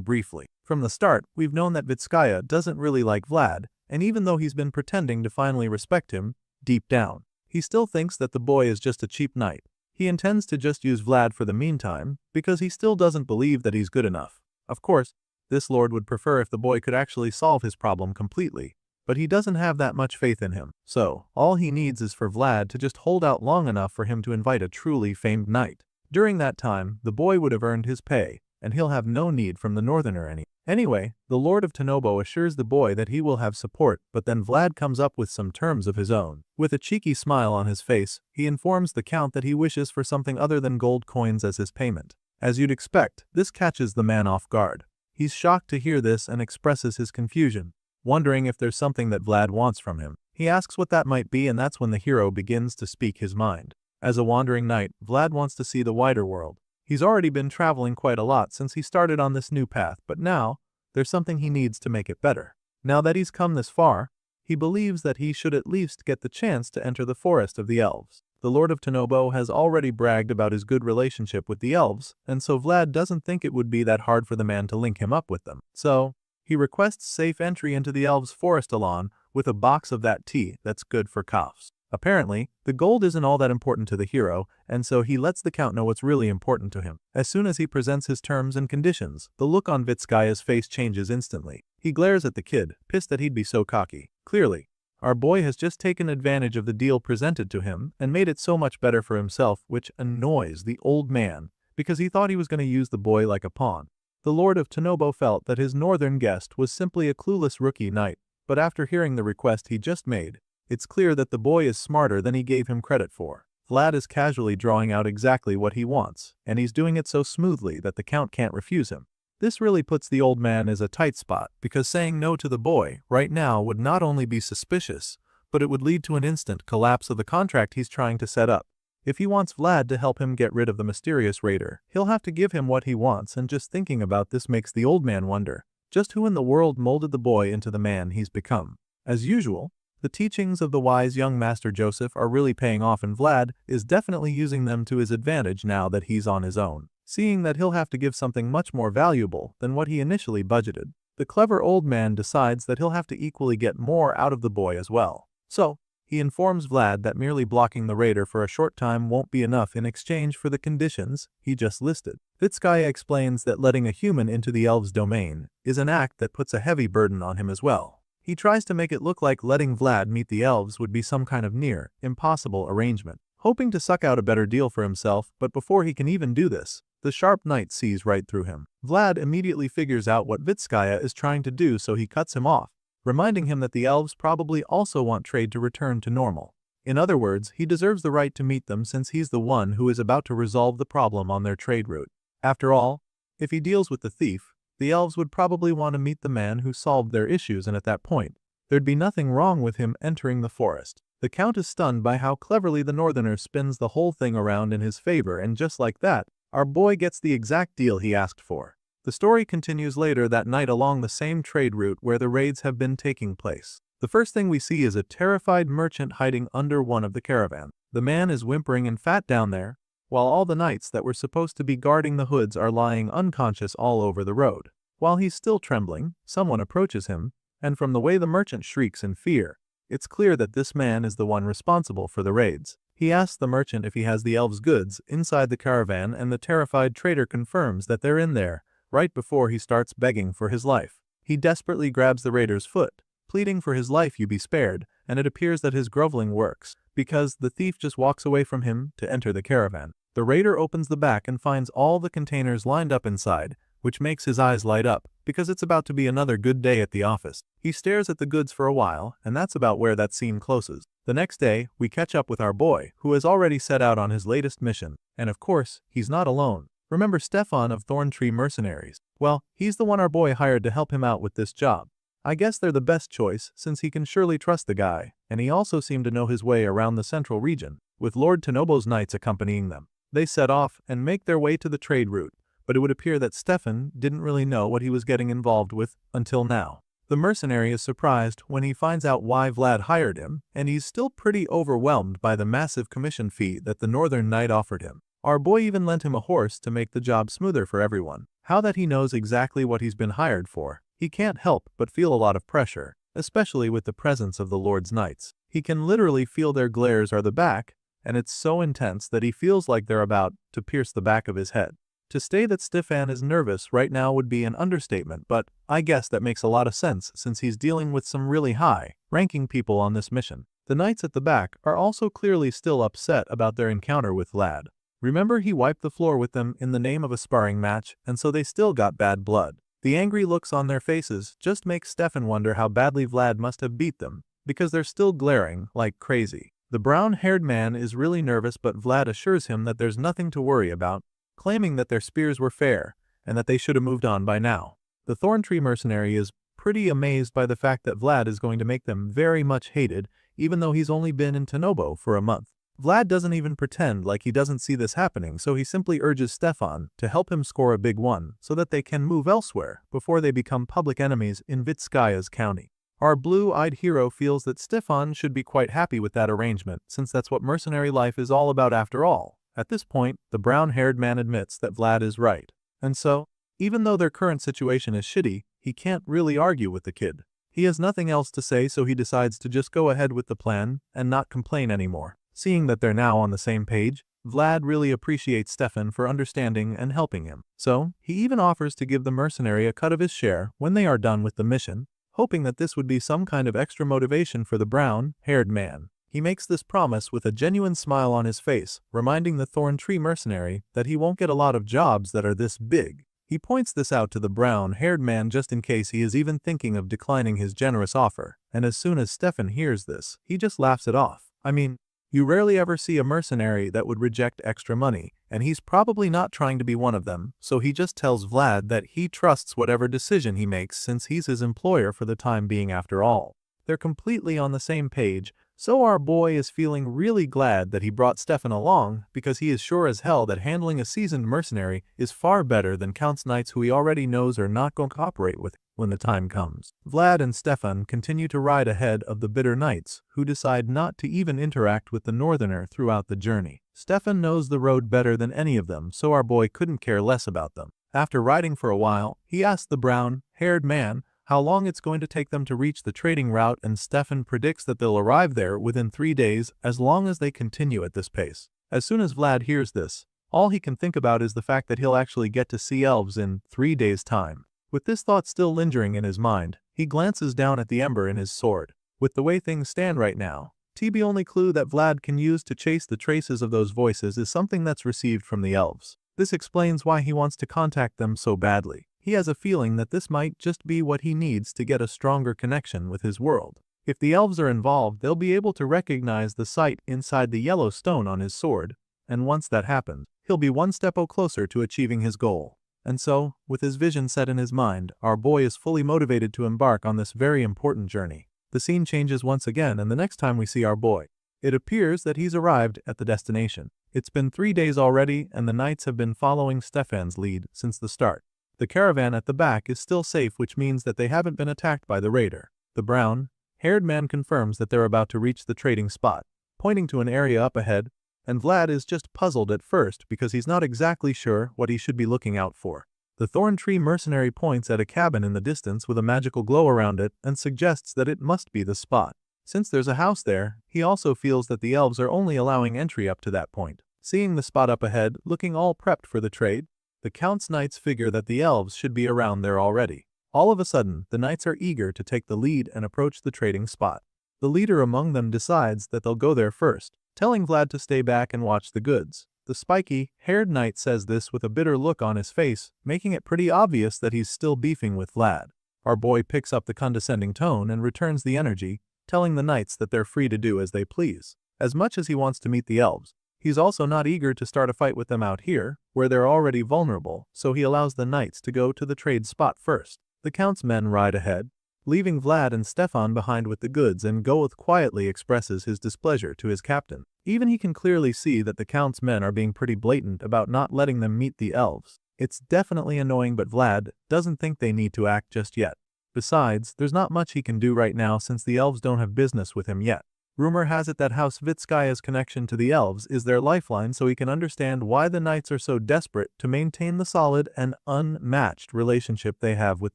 A: briefly. From the start, we've known that Vitskaya doesn't really like Vlad, and even though he's been pretending to finally respect him, deep down, he still thinks that the boy is just a cheap knight. He intends to just use Vlad for the meantime, because he still doesn't believe that he's good enough. Of course, this lord would prefer if the boy could actually solve his problem completely, but he doesn't have that much faith in him. So, all he needs is for Vlad to just hold out long enough for him to invite a truly famed knight. During that time, the boy would have earned his pay, and he'll have no need from the northerner Anyway, the Lord of Tanobo assures the boy that he will have support, but then Vlad comes up with some terms of his own. With a cheeky smile on his face, he informs the count that he wishes for something other than gold coins as his payment. As you'd expect, this catches the man off guard. He's shocked to hear this and expresses his confusion, wondering if there's something that Vlad wants from him. He asks what that might be, and that's when the hero begins to speak his mind. As a wandering knight, Vlad wants to see the wider world. He's already been traveling quite a lot since he started on this new path, but now, there's something he needs to make it better. Now that he's come this far, he believes that he should at least get the chance to enter the forest of the elves. The Lord of Tanobo has already bragged about his good relationship with the elves, and so Vlad doesn't think it would be that hard for the man to link him up with them. So, he requests safe entry into the elves' forest along with a box of that tea that's good for coughs. Apparently, the gold isn't all that important to the hero, and so he lets the count know what's really important to him. As soon as he presents his terms and conditions, the look on Vitskaya's face changes instantly. He glares at the kid, pissed that he'd be so cocky. Clearly, our boy has just taken advantage of the deal presented to him and made it so much better for himself, which annoys the old man, because he thought he was going to use the boy like a pawn. The Lord of Tanobo felt that his northern guest was simply a clueless rookie knight, but after hearing the request he just made, it's clear that the boy is smarter than he gave him credit for. Vlad is casually drawing out exactly what he wants, and he's doing it so smoothly that the count can't refuse him. This really puts the old man in a tight spot, because saying no to the boy right now would not only be suspicious, but it would lead to an instant collapse of the contract he's trying to set up. If he wants Vlad to help him get rid of the mysterious raider, he'll have to give him what he wants, and just thinking about this makes the old man wonder just who in the world molded the boy into the man he's become. As usual, the teachings of the wise young Master Joseph are really paying off, and Vlad is definitely using them to his advantage now that he's on his own. Seeing that he'll have to give something much more valuable than what he initially budgeted, the clever old man decides that he'll have to equally get more out of the boy as well. So, he informs Vlad that merely blocking the raider for a short time won't be enough in exchange for the conditions he just listed. Vitskaya explains that letting a human into the elves' domain is an act that puts a heavy burden on him as well. He tries to make it look like letting Vlad meet the elves would be some kind of near impossible arrangement, hoping to suck out a better deal for himself, but before he can even do this, the sharp knight sees right through him. Vlad immediately figures out what Vitskaya is trying to do, so he cuts him off, reminding him that the elves probably also want trade to return to normal. In other words, he deserves the right to meet them since he's the one who is about to resolve the problem on their trade route. After all, if he deals with the thief, the elves would probably want to meet the man who solved their issues, and at that point, there'd be nothing wrong with him entering the forest. The count is stunned by how cleverly the northerner spins the whole thing around in his favor, and just like that, our boy gets the exact deal he asked for. The story continues later that night along the same trade route where the raids have been taking place. The first thing we see is a terrified merchant hiding under one of the caravans. The man is whimpering and fat down there, while all the knights that were supposed to be guarding the hoods are lying unconscious all over the road. While he's still trembling, someone approaches him, and from the way the merchant shrieks in fear, it's clear that this man is the one responsible for the raids. He asks the merchant if he has the elves' goods inside the caravan, and the terrified trader confirms that they're in there, right before he starts begging for his life. He desperately grabs the raider's foot, pleading for his life you be spared, and it appears that his groveling works, because the thief just walks away from him to enter the caravan. The raider opens the back and finds all the containers lined up inside, which makes his eyes light up, because it's about to be another good day at the office. He stares at the goods for a while, and that's about where that scene closes. The next day, we catch up with our boy, who has already set out on his latest mission, and of course, he's not alone. Remember Stefan of Thorntree Mercenaries? Well, he's the one our boy hired to help him out with this job. I guess they're the best choice, since he can surely trust the guy, and he also seemed to know his way around the central region, with Lord Tenobo's knights accompanying them. They set off and make their way to the trade route, but it would appear that Stefan didn't really know what he was getting involved with until now. The mercenary is surprised when he finds out why Vlad hired him, and he's still pretty overwhelmed by the massive commission fee that the Northern Knight offered him. Our boy even lent him a horse to make the job smoother for everyone. How that he knows exactly what he's been hired for, he can't help but feel a lot of pressure, especially with the presence of the Lord's Knights. He can literally feel their glares are the back, and it's so intense that he feels like they're about to pierce the back of his head. To say that Stefan is nervous right now would be an understatement, but I guess that makes a lot of sense since he's dealing with some really high-ranking people on this mission. The knights at the back are also clearly still upset about their encounter with Vlad. Remember, he wiped the floor with them in the name of a sparring match, and so they still got bad blood. The angry looks on their faces just make Stefan wonder how badly Vlad must have beat them, because they're still glaring like crazy. The brown-haired man is really nervous, but Vlad assures him that there's nothing to worry about, claiming that their spears were fair and that they should have moved on by now. The Thorntree mercenary is pretty amazed by the fact that Vlad is going to make them very much hated, even though he's only been in Tenobo for a month. Vlad doesn't even pretend like he doesn't see this happening, so he simply urges Stefan to help him score a big one so that they can move elsewhere before they become public enemies in Vitskaya's county. Our blue-eyed hero feels that Stefan should be quite happy with that arrangement, since that's what mercenary life is all about after all. At this point, the brown-haired man admits that Vlad is right. And so, even though their current situation is shitty, he can't really argue with the kid. He has nothing else to say, so he decides to just go ahead with the plan and not complain anymore. Seeing that they're now on the same page, Vlad really appreciates Stefan for understanding and helping him. So, he even offers to give the mercenary a cut of his share when they are done with the mission, hoping that this would be some kind of extra motivation for the brown-haired man. He makes this promise with a genuine smile on his face, reminding the Thorntree mercenary that he won't get a lot of jobs that are this big. He points this out to the brown-haired man just in case he is even thinking of declining his generous offer, and as soon as Stefan hears this, he just laughs it off. I mean, you rarely ever see a mercenary that would reject extra money, and he's probably not trying to be one of them, so he just tells Vlad that he trusts whatever decision he makes since he's his employer for the time being after all. They're completely on the same page, so our boy is feeling really glad that he brought Stefan along because he is sure as hell that handling a seasoned mercenary is far better than Count's knights who he already knows are not going to cooperate with when the time comes. Vlad and Stefan continue to ride ahead of the bitter knights, who decide not to even interact with the northerner throughout the journey. Stefan knows the road better than any of them, so our boy couldn't care less about them. After riding for a while, he asked the brown-haired man how long it's going to take them to reach the trading route, and Stefan predicts that they'll arrive there within 3 days as long as they continue at this pace. As soon as Vlad hears this, all he can think about is the fact that he'll actually get to see elves in 3 days' time. With this thought still lingering in his mind, he glances down at the ember in his sword. With the way things stand right now, the only clue that Vlad can use to chase the traces of those voices is something that's received from the elves. This explains why he wants to contact them so badly. He has a feeling that this might just be what he needs to get a stronger connection with his world. If the elves are involved, they'll be able to recognize the sight inside the yellow stone on his sword, and once that happens, he'll be one step closer to achieving his goal. And so, with his vision set in his mind, our boy is fully motivated to embark on this very important journey. The scene changes once again, and the next time we see our boy, it appears that he's arrived at the destination. It's been 3 days already, and the knights have been following Stefan's lead since the start. The caravan at the back is still safe, which means that they haven't been attacked by the raider. The brown-haired man confirms that they're about to reach the trading spot, pointing to an area up ahead, and Vlad is just puzzled at first because he's not exactly sure what he should be looking out for. The Thorn Tree mercenary points at a cabin in the distance with a magical glow around it and suggests that it must be the spot. Since there's a house there, he also feels that the elves are only allowing entry up to that point. Seeing the spot up ahead, looking all prepped for the trade, the Count's knights figure that the elves should be around there already. All of a sudden, the knights are eager to take the lead and approach the trading spot. The leader among them decides that they'll go there first, telling Vlad to stay back and watch the goods. The spiky-haired knight says this with a bitter look on his face, making it pretty obvious that he's still beefing with Vlad. Our boy picks up the condescending tone and returns the energy, telling the knights that they're free to do as they please. As much as he wants to meet the elves, he's also not eager to start a fight with them out here, where they're already vulnerable, so he allows the knights to go to the trade spot first. The Count's men ride ahead, leaving Vlad and Stefan behind with the goods, and Goeth quietly expresses his displeasure to his captain. Even he can clearly see that the Count's men are being pretty blatant about not letting them meet the elves. It's definitely annoying, but Vlad doesn't think they need to act just yet. Besides, there's not much he can do right now since the elves don't have business with him yet. Rumor has it that House Vitskaya's connection to the elves is their lifeline, so he can understand why the knights are so desperate to maintain the solid and unmatched relationship they have with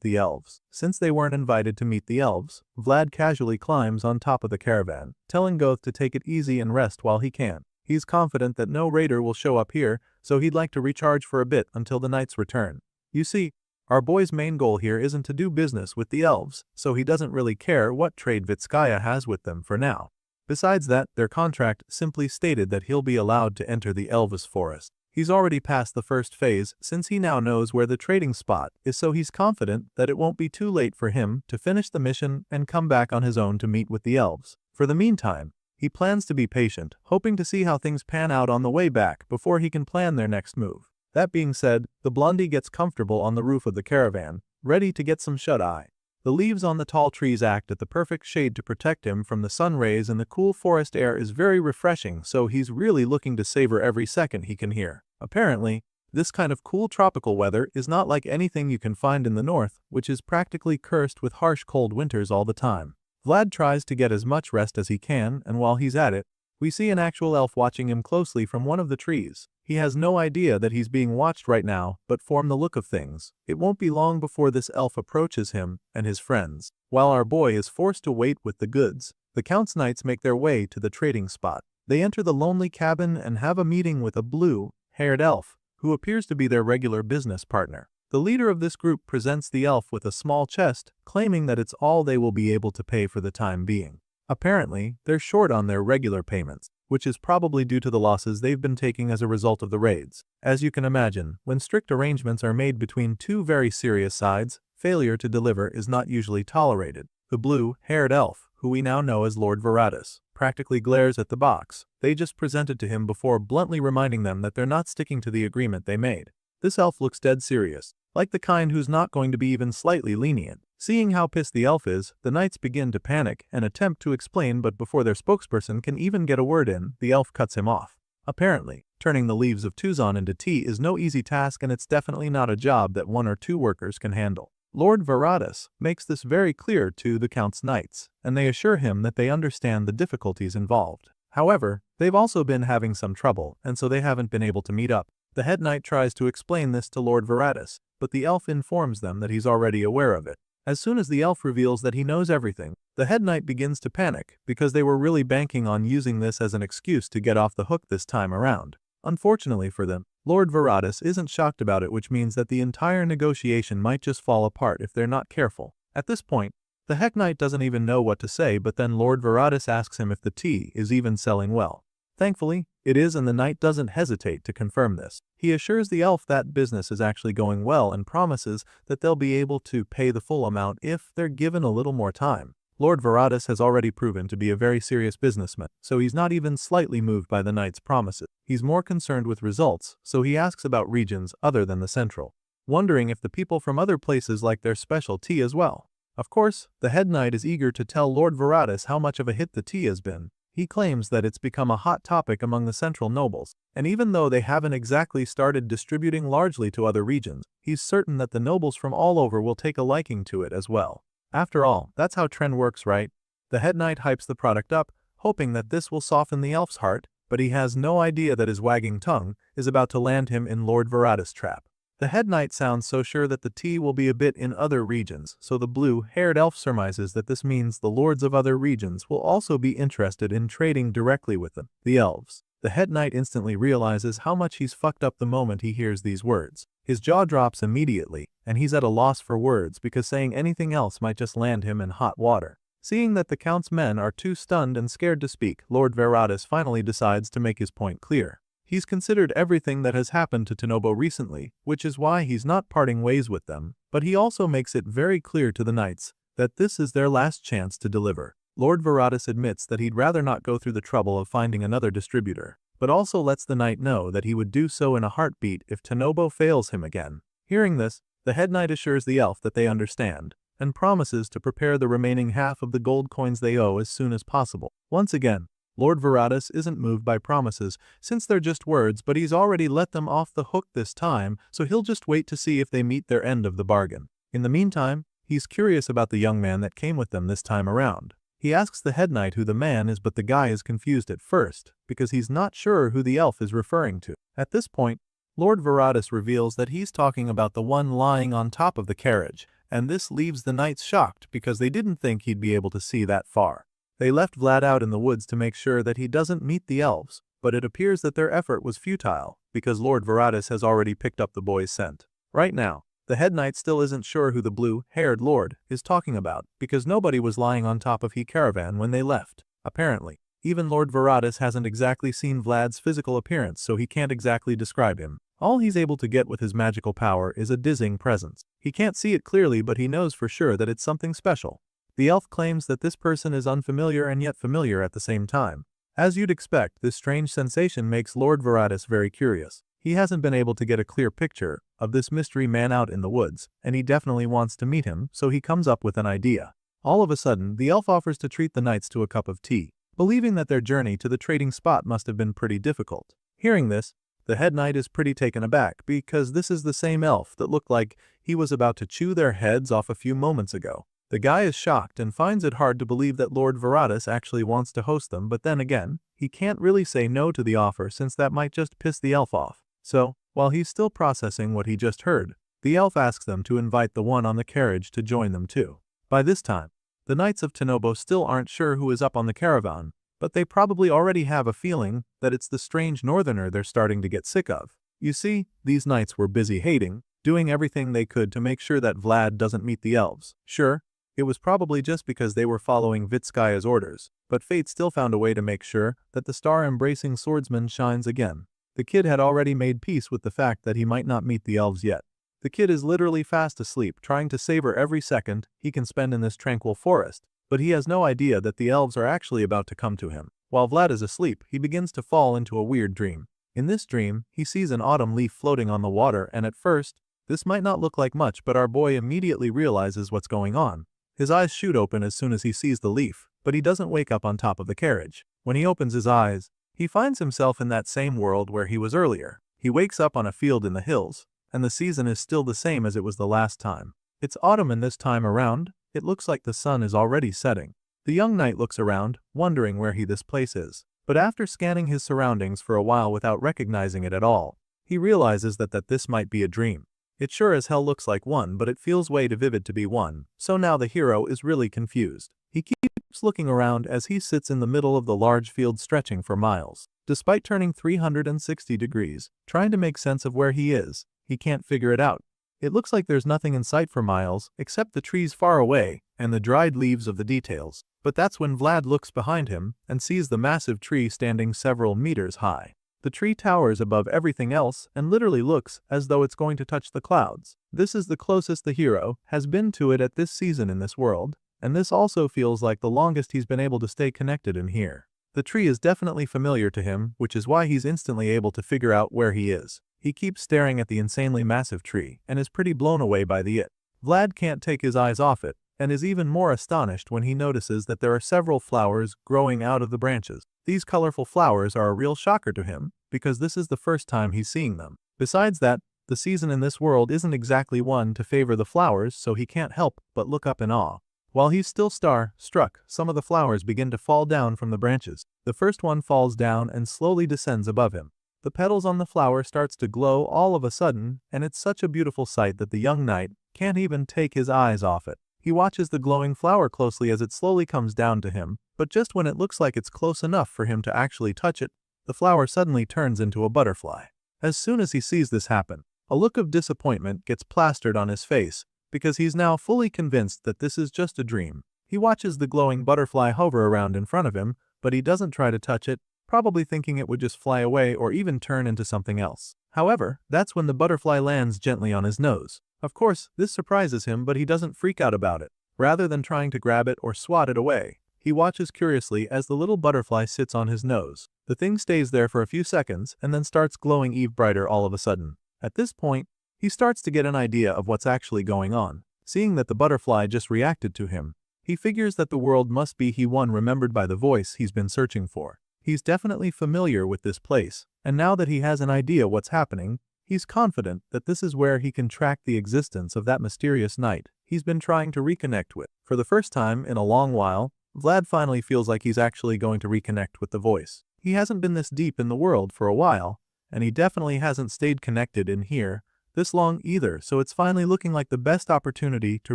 A: the elves. Since they weren't invited to meet the elves, Vlad casually climbs on top of the caravan, telling Goeth to take it easy and rest while he can. He's confident that no raider will show up here, so he'd like to recharge for a bit until the knights return. You see, our boy's main goal here isn't to do business with the elves, so he doesn't really care what trade Vitskaya has with them for now. Besides that, their contract simply stated that he'll be allowed to enter the Elvis forest. He's already passed the first phase since he now knows where the trading spot is, so he's confident that it won't be too late for him to finish the mission and come back on his own to meet with the elves. For the meantime, he plans to be patient, hoping to see how things pan out on the way back before he can plan their next move. That being said, the blondie gets comfortable on the roof of the caravan, ready to get some shut-eye. The leaves on the tall trees act at the perfect shade to protect him from the sun rays, and the cool forest air is very refreshing, so he's really looking to savor every second he can hear. Apparently, this kind of cool tropical weather is not like anything you can find in the north, which is practically cursed with harsh cold winters all the time. Vlad tries to get as much rest as he can, and while he's at it, we see an actual elf watching him closely from one of the trees. He has no idea that he's being watched right now, but from the look of things, it won't be long before this elf approaches him and his friends. While our boy is forced to wait with the goods, the Count's knights make their way to the trading spot. They enter the lonely cabin and have a meeting with a blue-haired elf, who appears to be their regular business partner. The leader of this group presents the elf with a small chest, claiming that it's all they will be able to pay for the time being. Apparently, they're short on their regular payments, which is probably due to the losses they've been taking as a result of the raids. As you can imagine, when strict arrangements are made between two very serious sides, failure to deliver is not usually tolerated. The blue-haired elf, who we now know as Lord Veratus, practically glares at the box they just presented to him before bluntly reminding them that they're not sticking to the agreement they made. This elf looks dead serious, like the kind who's not going to be even slightly lenient. Seeing how pissed the elf is, the knights begin to panic and attempt to explain, but before their spokesperson can even get a word in, the elf cuts him off. Apparently, turning the leaves of Tuzon into tea is no easy task, and it's definitely not a job that one or two workers can handle. Lord Veratus makes this very clear to the Count's knights, and they assure him that they understand the difficulties involved. However, they've also been having some trouble, and so they haven't been able to meet up. The head knight tries to explain this to Lord Veratus, but the elf informs them that he's already aware of it. As soon as the elf reveals that he knows everything, the head knight begins to panic, because they were really banking on using this as an excuse to get off the hook this time around. Unfortunately for them, Lord Veratus isn't shocked about it, which means that the entire negotiation might just fall apart if they're not careful. At this point, the head knight doesn't even know what to say, but then Lord Veratus asks him if the tea is even selling well. Thankfully, it is, and the knight doesn't hesitate to confirm this. He assures the elf that business is actually going well and promises that they'll be able to pay the full amount if they're given a little more time. Lord Veratus has already proven to be a very serious businessman, so he's not even slightly moved by the knight's promises. He's more concerned with results, so he asks about regions other than the central, wondering if the people from other places like their special tea as well. Of course, the head knight is eager to tell Lord Veratus how much of a hit the tea has been. He claims that it's become a hot topic among the central nobles, and even though they haven't exactly started distributing largely to other regions, he's certain that the nobles from all over will take a liking to it as well. After all, that's how trend works, right? The head knight hypes the product up, hoping that this will soften the elf's heart, but he has no idea that his wagging tongue is about to land him in Lord Verada's trap. The head knight sounds so sure that the tea will be a bit in other regions, so the blue-haired elf surmises that this means the lords of other regions will also be interested in trading directly with them, the elves. The head knight instantly realizes how much he's fucked up the moment he hears these words. His jaw drops immediately, and he's at a loss for words because saying anything else might just land him in hot water. Seeing that the Count's men are too stunned and scared to speak, Lord Verades finally decides to make his point clear. He's considered everything that has happened to Tenobo recently, which is why he's not parting ways with them, but he also makes it very clear to the knights that this is their last chance to deliver. Lord Verades admits that he'd rather not go through the trouble of finding another distributor, but also lets the knight know that he would do so in a heartbeat if Tenobo fails him again. Hearing this, the head knight assures the elf that they understand, and promises to prepare the remaining half of the gold coins they owe as soon as possible. Once again, Lord Verades isn't moved by promises, since they're just words, but he's already let them off the hook this time, so he'll just wait to see if they meet their end of the bargain. In the meantime, he's curious about the young man that came with them this time around. He asks the head knight who the man is, but the guy is confused at first, because he's not sure who the elf is referring to. At this point, Lord Verades reveals that he's talking about the one lying on top of the carriage, and this leaves the knights shocked because they didn't think he'd be able to see that far. They left Vlad out in the woods to make sure that he doesn't meet the elves, but it appears that their effort was futile, because Lord Verades has already picked up the boy's scent. Right now, the head knight still isn't sure who the blue-haired lord is talking about, because nobody was lying on top of his caravan when they left. Apparently, even Lord Verades hasn't exactly seen Vlad's physical appearance, so he can't exactly describe him. All he's able to get with his magical power is a dizzying presence. He can't see it clearly, but he knows for sure that it's something special. The elf claims that this person is unfamiliar and yet familiar at the same time. As you'd expect, this strange sensation makes Lord Verades very curious. He hasn't been able to get a clear picture of this mystery man out in the woods, and he definitely wants to meet him, so he comes up with an idea. All of a sudden, the elf offers to treat the knights to a cup of tea, believing that their journey to the trading spot must have been pretty difficult. Hearing this, the head knight is pretty taken aback, because this is the same elf that looked like he was about to chew their heads off a few moments ago. The guy is shocked and finds it hard to believe that Lord Verades actually wants to host them, but then again, he can't really say no to the offer since that might just piss the elf off. So, while he's still processing what he just heard, the elf asks them to invite the one on the carriage to join them too. By this time, the knights of Tenobo still aren't sure who is up on the caravan, but they probably already have a feeling that it's the strange northerner they're starting to get sick of. You see, these knights were busy hating, doing everything they could to make sure that Vlad doesn't meet the elves. Sure, it was probably just because they were following Vitskaya's orders, but fate still found a way to make sure that the star-embracing swordsman shines again. The kid had already made peace with the fact that he might not meet the elves yet. The kid is literally fast asleep, trying to savor every second he can spend in this tranquil forest, but he has no idea that the elves are actually about to come to him. While Vlad is asleep, he begins to fall into a weird dream. In this dream, he sees an autumn leaf floating on the water, and at first, this might not look like much, but our boy immediately realizes what's going on. His eyes shoot open as soon as he sees the leaf, but he doesn't wake up on top of the carriage. When he opens his eyes, he finds himself in that same world where he was earlier. He wakes up on a field in the hills, and the season is still the same as it was the last time. It's autumn, and this time around, it looks like the sun is already setting. The young knight looks around, wondering where this place is. But after scanning his surroundings for a while without recognizing it at all, he realizes that this might be a dream. It sure as hell looks like one, but it feels way too vivid to be one, so now the hero is really confused. He keeps looking around as he sits in the middle of the large field stretching for miles. Despite turning 360 degrees, trying to make sense of where he is, he can't figure it out. It looks like there's nothing in sight for miles, except the trees far away and the dried leaves of the details. But that's when Vlad looks behind him and sees the massive tree standing several meters high. The tree towers above everything else and literally looks as though it's going to touch the clouds. This is the closest the hero has been to it at this season in this world, and this also feels like the longest he's been able to stay connected in here. The tree is definitely familiar to him, which is why he's instantly able to figure out where he is. He keeps staring at the insanely massive tree and is pretty blown away by it. Vlad can't take his eyes off it, and is even more astonished when he notices that there are several flowers growing out of the branches. These colorful flowers are a real shocker to him, because this is the first time he's seeing them. Besides that, the season in this world isn't exactly one to favor the flowers, so he can't help but look up in awe. While he's still star-struck, some of the flowers begin to fall down from the branches. The first one falls down and slowly descends above him. The petals on the flower starts to glow all of a sudden, and it's such a beautiful sight that the young knight can't even take his eyes off it. He watches the glowing flower closely as it slowly comes down to him, but just when it looks like it's close enough for him to actually touch it, the flower suddenly turns into a butterfly. As soon as he sees this happen, a look of disappointment gets plastered on his face, because he's now fully convinced that this is just a dream. He watches the glowing butterfly hover around in front of him, but he doesn't try to touch it, probably thinking it would just fly away or even turn into something else. However, that's when the butterfly lands gently on his nose. Of course, this surprises him, but he doesn't freak out about it. Rather than trying to grab it or swat it away, he watches curiously as the little butterfly sits on his nose. The thing stays there for a few seconds and then starts glowing even brighter all of a sudden. At this point, he starts to get an idea of what's actually going on. Seeing that the butterfly just reacted to him, he figures that the world must be he one remembered by the voice he's been searching for. He's definitely familiar with this place, and now that he has an idea what's happening, he's confident that this is where he can track the existence of that mysterious knight he's been trying to reconnect with. For the first time in a long while, Vlad finally feels like he's actually going to reconnect with the voice. He hasn't been this deep in the world for a while, and he definitely hasn't stayed connected in here this long either, so it's finally looking like the best opportunity to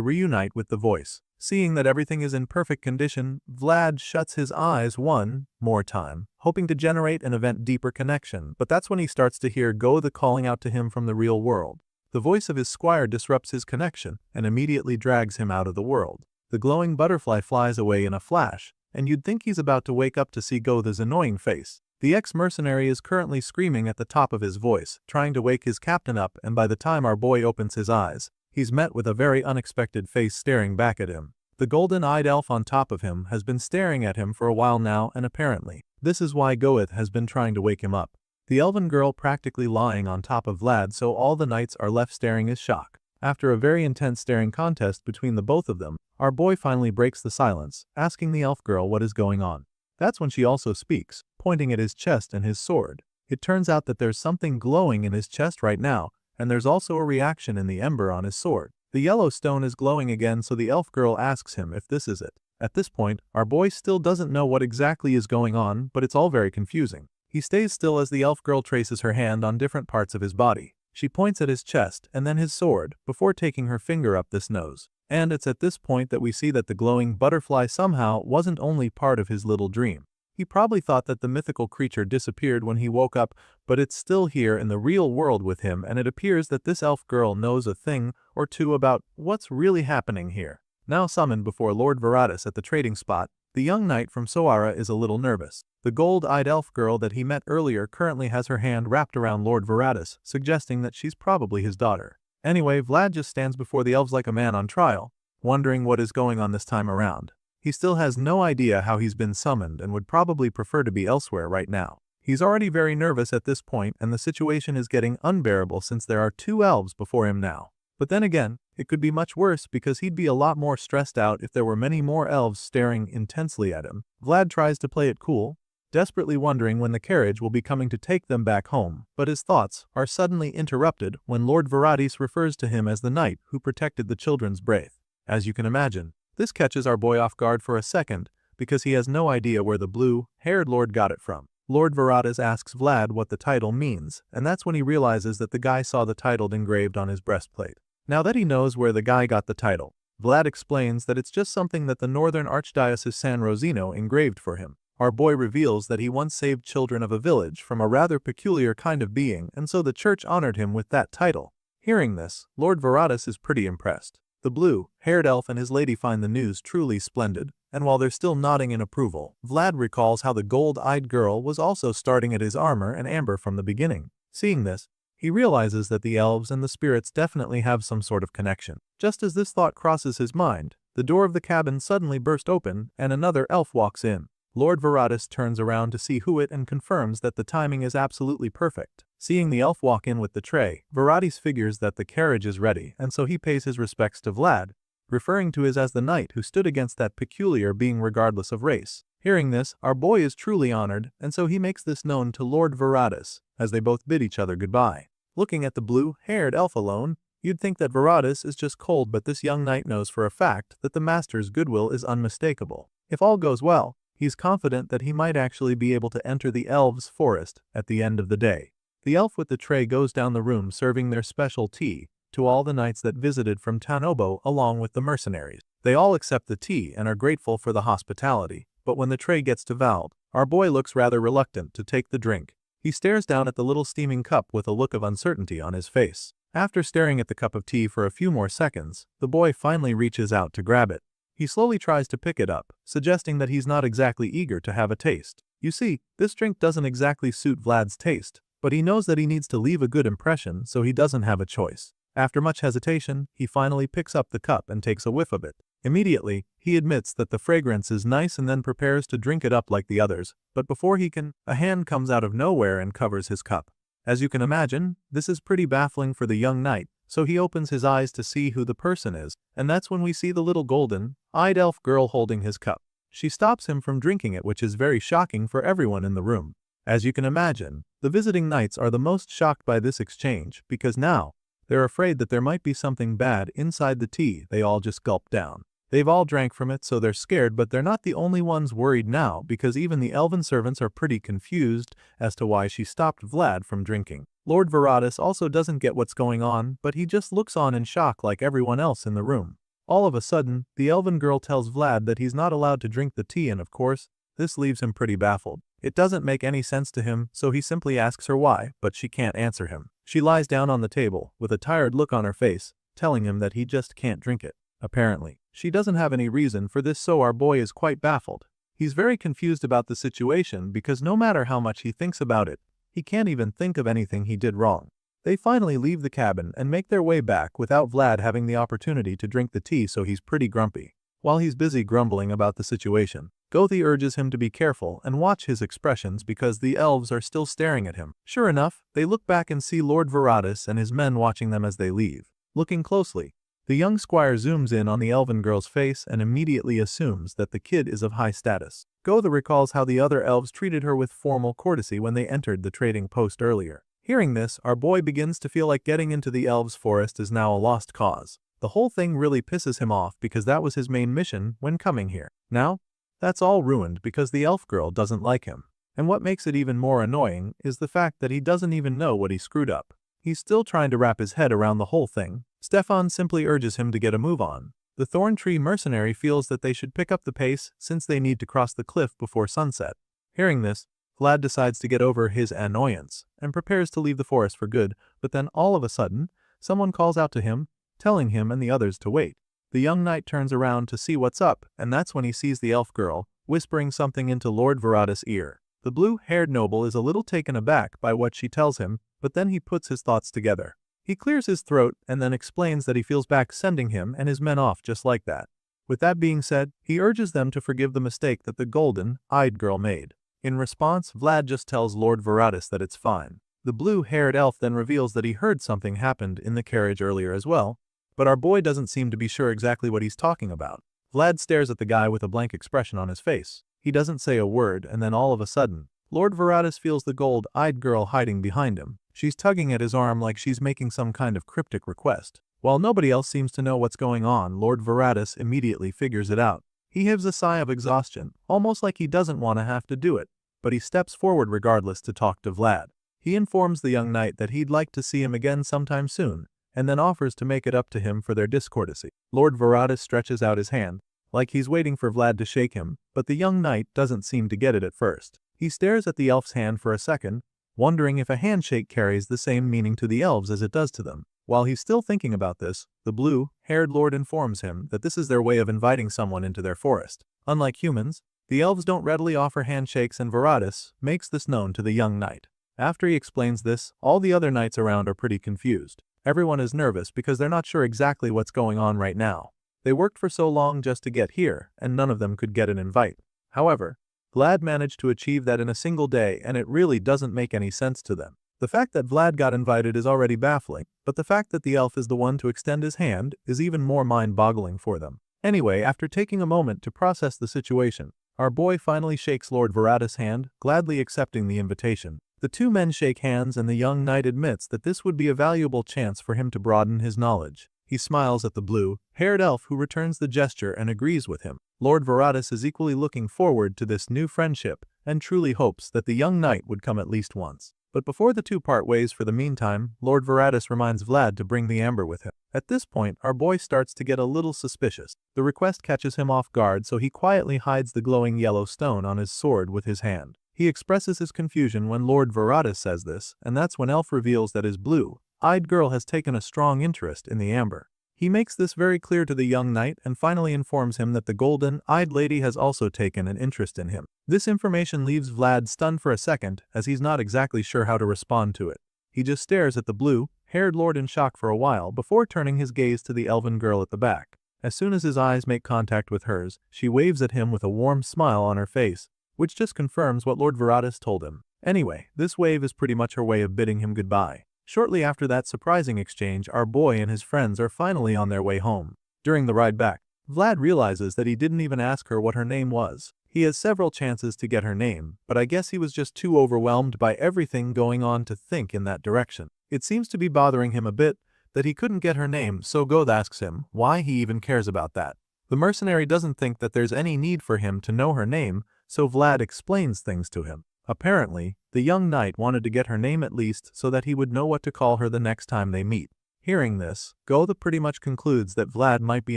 A: reunite with the voice. Seeing that everything is in perfect condition, Vlad shuts his eyes one more time, hoping to generate an event deeper connection, but that's when he starts to hear the calling out to him from the real world. The voice of his squire disrupts his connection and immediately drags him out of the world. The glowing butterfly flies away in a flash, and you'd think he's about to wake up to see Gotha's annoying face. The ex-mercenary is currently screaming at the top of his voice, trying to wake his captain up, and by the time our boy opens his eyes, he's met with a very unexpected face staring back at him. The golden-eyed elf on top of him has been staring at him for a while now, and apparently, this is why Goeth has been trying to wake him up. The elven girl practically lying on top of Vlad, so all the knights are left staring in shock. After a very intense staring contest between the both of them, our boy finally breaks the silence, asking the elf girl what is going on. That's when she also speaks, pointing at his chest and his sword. It turns out that there's something glowing in his chest right now, and there's also a reaction in the ember on his sword. The yellow stone is glowing again, so the elf girl asks him if this is it. At this point, our boy still doesn't know what exactly is going on, but it's all very confusing. He stays still as the elf girl traces her hand on different parts of his body. She points at his chest and then his sword, before taking her finger up this nose. And it's at this point that we see that the glowing butterfly somehow wasn't only part of his little dream. He probably thought that the mythical creature disappeared when he woke up, but it's still here in the real world with him, and it appears that this elf girl knows a thing or two about what's really happening here. Now summoned before Lord Varatus at the trading spot, the young knight from Soara is a little nervous. The gold-eyed elf girl that he met earlier currently has her hand wrapped around Lord Varatus, suggesting that she's probably his daughter. Anyway, Vlad just stands before the elves like a man on trial, wondering what is going on this time around. He still has no idea how he's been summoned and would probably prefer to be elsewhere right now. He's already very nervous at this point, and the situation is getting unbearable since there are 2 elves before him now. But then again, it could be much worse because he'd be a lot more stressed out if there were many more elves staring intensely at him. Vlad tries to play it cool, desperately wondering when the carriage will be coming to take them back home, but his thoughts are suddenly interrupted when Lord Varatis refers to him as the knight who protected the children's braith. As you can imagine, this catches our boy off guard for a second, because he has no idea where the blue-haired lord got it from. Lord Varatis asks Vlad what the title means, and that's when he realizes that the guy saw the title engraved on his breastplate. Now that he knows where the guy got the title, Vlad explains that it's just something that the Northern Archdiocese San Rosino engraved for him. Our boy reveals that he once saved children of a village from a rather peculiar kind of being, and so the church honored him with that title. Hearing this, Lord Varatis is pretty impressed. The blue-haired elf and his lady find the news truly splendid, and while they're still nodding in approval, Vlad recalls how the gold-eyed girl was also starting at his armor and amber from the beginning. Seeing this, he realizes that the elves and the spirits definitely have some sort of connection. Just as this thought crosses his mind, the door of the cabin suddenly bursts open and another elf walks in. Lord Varatis turns around to see who it and confirms that the timing is absolutely perfect. Seeing the elf walk in with the tray, Varatis figures that the carriage is ready, and so he pays his respects to Vlad, referring to him as the knight who stood against that peculiar being regardless of race. Hearing this, our boy is truly honored, and so he makes this known to Lord Varatis, as they both bid each other goodbye. Looking at the blue-haired elf alone, You'd think that Varatus is just cold, but this young knight knows for a fact that the master's goodwill is unmistakable. If all goes well, he's confident that he might actually be able to enter the elves' forest at the end of the day. The elf with the tray goes down the room serving their special tea to all the knights that visited from Tanobo along with the mercenaries. They all accept the tea and are grateful for the hospitality, but when the tray gets to Vald, our boy looks rather reluctant to take the drink. He stares down at the little steaming cup with a look of uncertainty on his face. After staring at the cup of tea for a few more seconds, the boy finally reaches out to grab it. He slowly tries to pick it up, suggesting that he's not exactly eager to have a taste. You see, this drink doesn't exactly suit Vlad's taste, but he knows that he needs to leave a good impression, so he doesn't have a choice. After much hesitation, he finally picks up the cup and takes a whiff of it. Immediately, he admits that the fragrance is nice and then prepares to drink it up like the others, but before he can, a hand comes out of nowhere and covers his cup. As you can imagine, this is pretty baffling for the young knight, so he opens his eyes to see who the person is, and that's when we see the little golden-eyed elf girl holding his cup. She stops him from drinking it, which is very shocking for everyone in the room. As you can imagine, the visiting knights are the most shocked by this exchange because now, they're afraid that there might be something bad inside the tea they all just gulped down. They've all drank from it, so they're scared, but they're not the only ones worried now because even the elven servants are pretty confused as to why she stopped Vlad from drinking. Lord Varatus also doesn't get what's going on, but he just looks on in shock like everyone else in the room. All of a sudden, the elven girl tells Vlad that he's not allowed to drink the tea, and of course, this leaves him pretty baffled. It doesn't make any sense to him, so he simply asks her why, but she can't answer him. She lies down on the table with a tired look on her face, telling him that he just can't drink it. Apparently, she doesn't have any reason for this, so our boy is quite baffled. He's very confused about the situation because no matter how much he thinks about it, he can't even think of anything he did wrong. They finally leave the cabin and make their way back without Vlad having the opportunity to drink the tea, so he's pretty grumpy. While he's busy grumbling about the situation, Gothi urges him to be careful and watch his expressions because the elves are still staring at him. Sure enough, they look back and see Lord Varatus and his men watching them as they leave. Looking closely, the young squire zooms in on the elven girl's face and immediately assumes that the kid is of high status. Gothi recalls how the other elves treated her with formal courtesy when they entered the trading post earlier. Hearing this, our boy begins to feel like getting into the elves' forest is now a lost cause. The whole thing really pisses him off because that was his main mission when coming here. Now, that's all ruined because the elf girl doesn't like him. And what makes it even more annoying is the fact that he doesn't even know what he screwed up. He's still trying to wrap his head around the whole thing. Stefan simply urges him to get a move on. The Thorn Tree mercenary feels that they should pick up the pace since they need to cross the cliff before sunset. Hearing this, Vlad decides to get over his annoyance and prepares to leave the forest for good, but then all of a sudden, someone calls out to him, telling him and the others to wait. The young knight turns around to see what's up, and that's when he sees the elf girl, whispering something into Lord Varatus' ear. The blue-haired noble is a little taken aback by what she tells him, but then he puts his thoughts together. He clears his throat and then explains that he feels back sending him and his men off just like that. With that being said, he urges them to forgive the mistake that the golden-eyed girl made. In response, Vlad just tells Lord Varatus that it's fine. The blue-haired elf then reveals that he heard something happened in the carriage earlier as well, but our boy doesn't seem to be sure exactly what he's talking about. Vlad stares at the guy with a blank expression on his face. He doesn't say a word, and then all of a sudden, Lord Varatus feels the gold-eyed girl hiding behind him. She's tugging at his arm like she's making some kind of cryptic request. While nobody else seems to know what's going on, Lord Varatus immediately figures it out. He heaves a sigh of exhaustion, almost like he doesn't want to have to do it, but he steps forward regardless to talk to Vlad. He informs the young knight that he'd like to see him again sometime soon, and then offers to make it up to him for their discourtesy. Lord Varatus stretches out his hand, like he's waiting for Vlad to shake him, but the young knight doesn't seem to get it at first. He stares at the elf's hand for a second, wondering if a handshake carries the same meaning to the elves as it does to them. While he's still thinking about this, the blue-haired lord informs him that this is their way of inviting someone into their forest. Unlike humans, the elves don't readily offer handshakes, and Varatus makes this known to the young knight. After he explains this, all the other knights around are pretty confused. Everyone is nervous because they're not sure exactly what's going on right now. They worked for so long just to get here, and none of them could get an invite. However, Vlad managed to achieve that in a single day, and it really doesn't make any sense to them. The fact that Vlad got invited is already baffling, but the fact that the elf is the one to extend his hand is even more mind-boggling for them. Anyway, after taking a moment to process the situation, our boy finally shakes Lord Varatus' hand, gladly accepting the invitation. The two men shake hands and the young knight admits that this would be a valuable chance for him to broaden his knowledge. He smiles at the blue-haired elf who returns the gesture and agrees with him. Lord Veratus is equally looking forward to this new friendship and truly hopes that the young knight would come at least once. But before the two part ways for the meantime, Lord Veratus reminds Vlad to bring the amber with him. At this point, our boy starts to get a little suspicious. The request catches him off guard, so he quietly hides the glowing yellow stone on his sword with his hand. He expresses his confusion when Lord Veratus says this, and that's when Elf reveals that his blue-eyed girl has taken a strong interest in the amber. He makes this very clear to the young knight and finally informs him that the golden-eyed lady has also taken an interest in him. This information leaves Vlad stunned for a second, as he's not exactly sure how to respond to it. He just stares at the blue-haired lord in shock for a while before turning his gaze to the elven girl at the back. As soon as his eyes make contact with hers, she waves at him with a warm smile on her face, which just confirms what Lord Veratus told him. Anyway, this wave is pretty much her way of bidding him goodbye. Shortly after that surprising exchange, our boy and his friends are finally on their way home. During the ride back, Vlad realizes that he didn't even ask her what her name was. He has several chances to get her name, but I guess he was just too overwhelmed by everything going on to think in that direction. It seems to be bothering him a bit that he couldn't get her name, so Goth asks him why he even cares about that. The mercenary doesn't think that there's any need for him to know her name, so Vlad explains things to him. Apparently, the young knight wanted to get her name at least so that he would know what to call her the next time they meet. Hearing this, Goth pretty much concludes that Vlad might be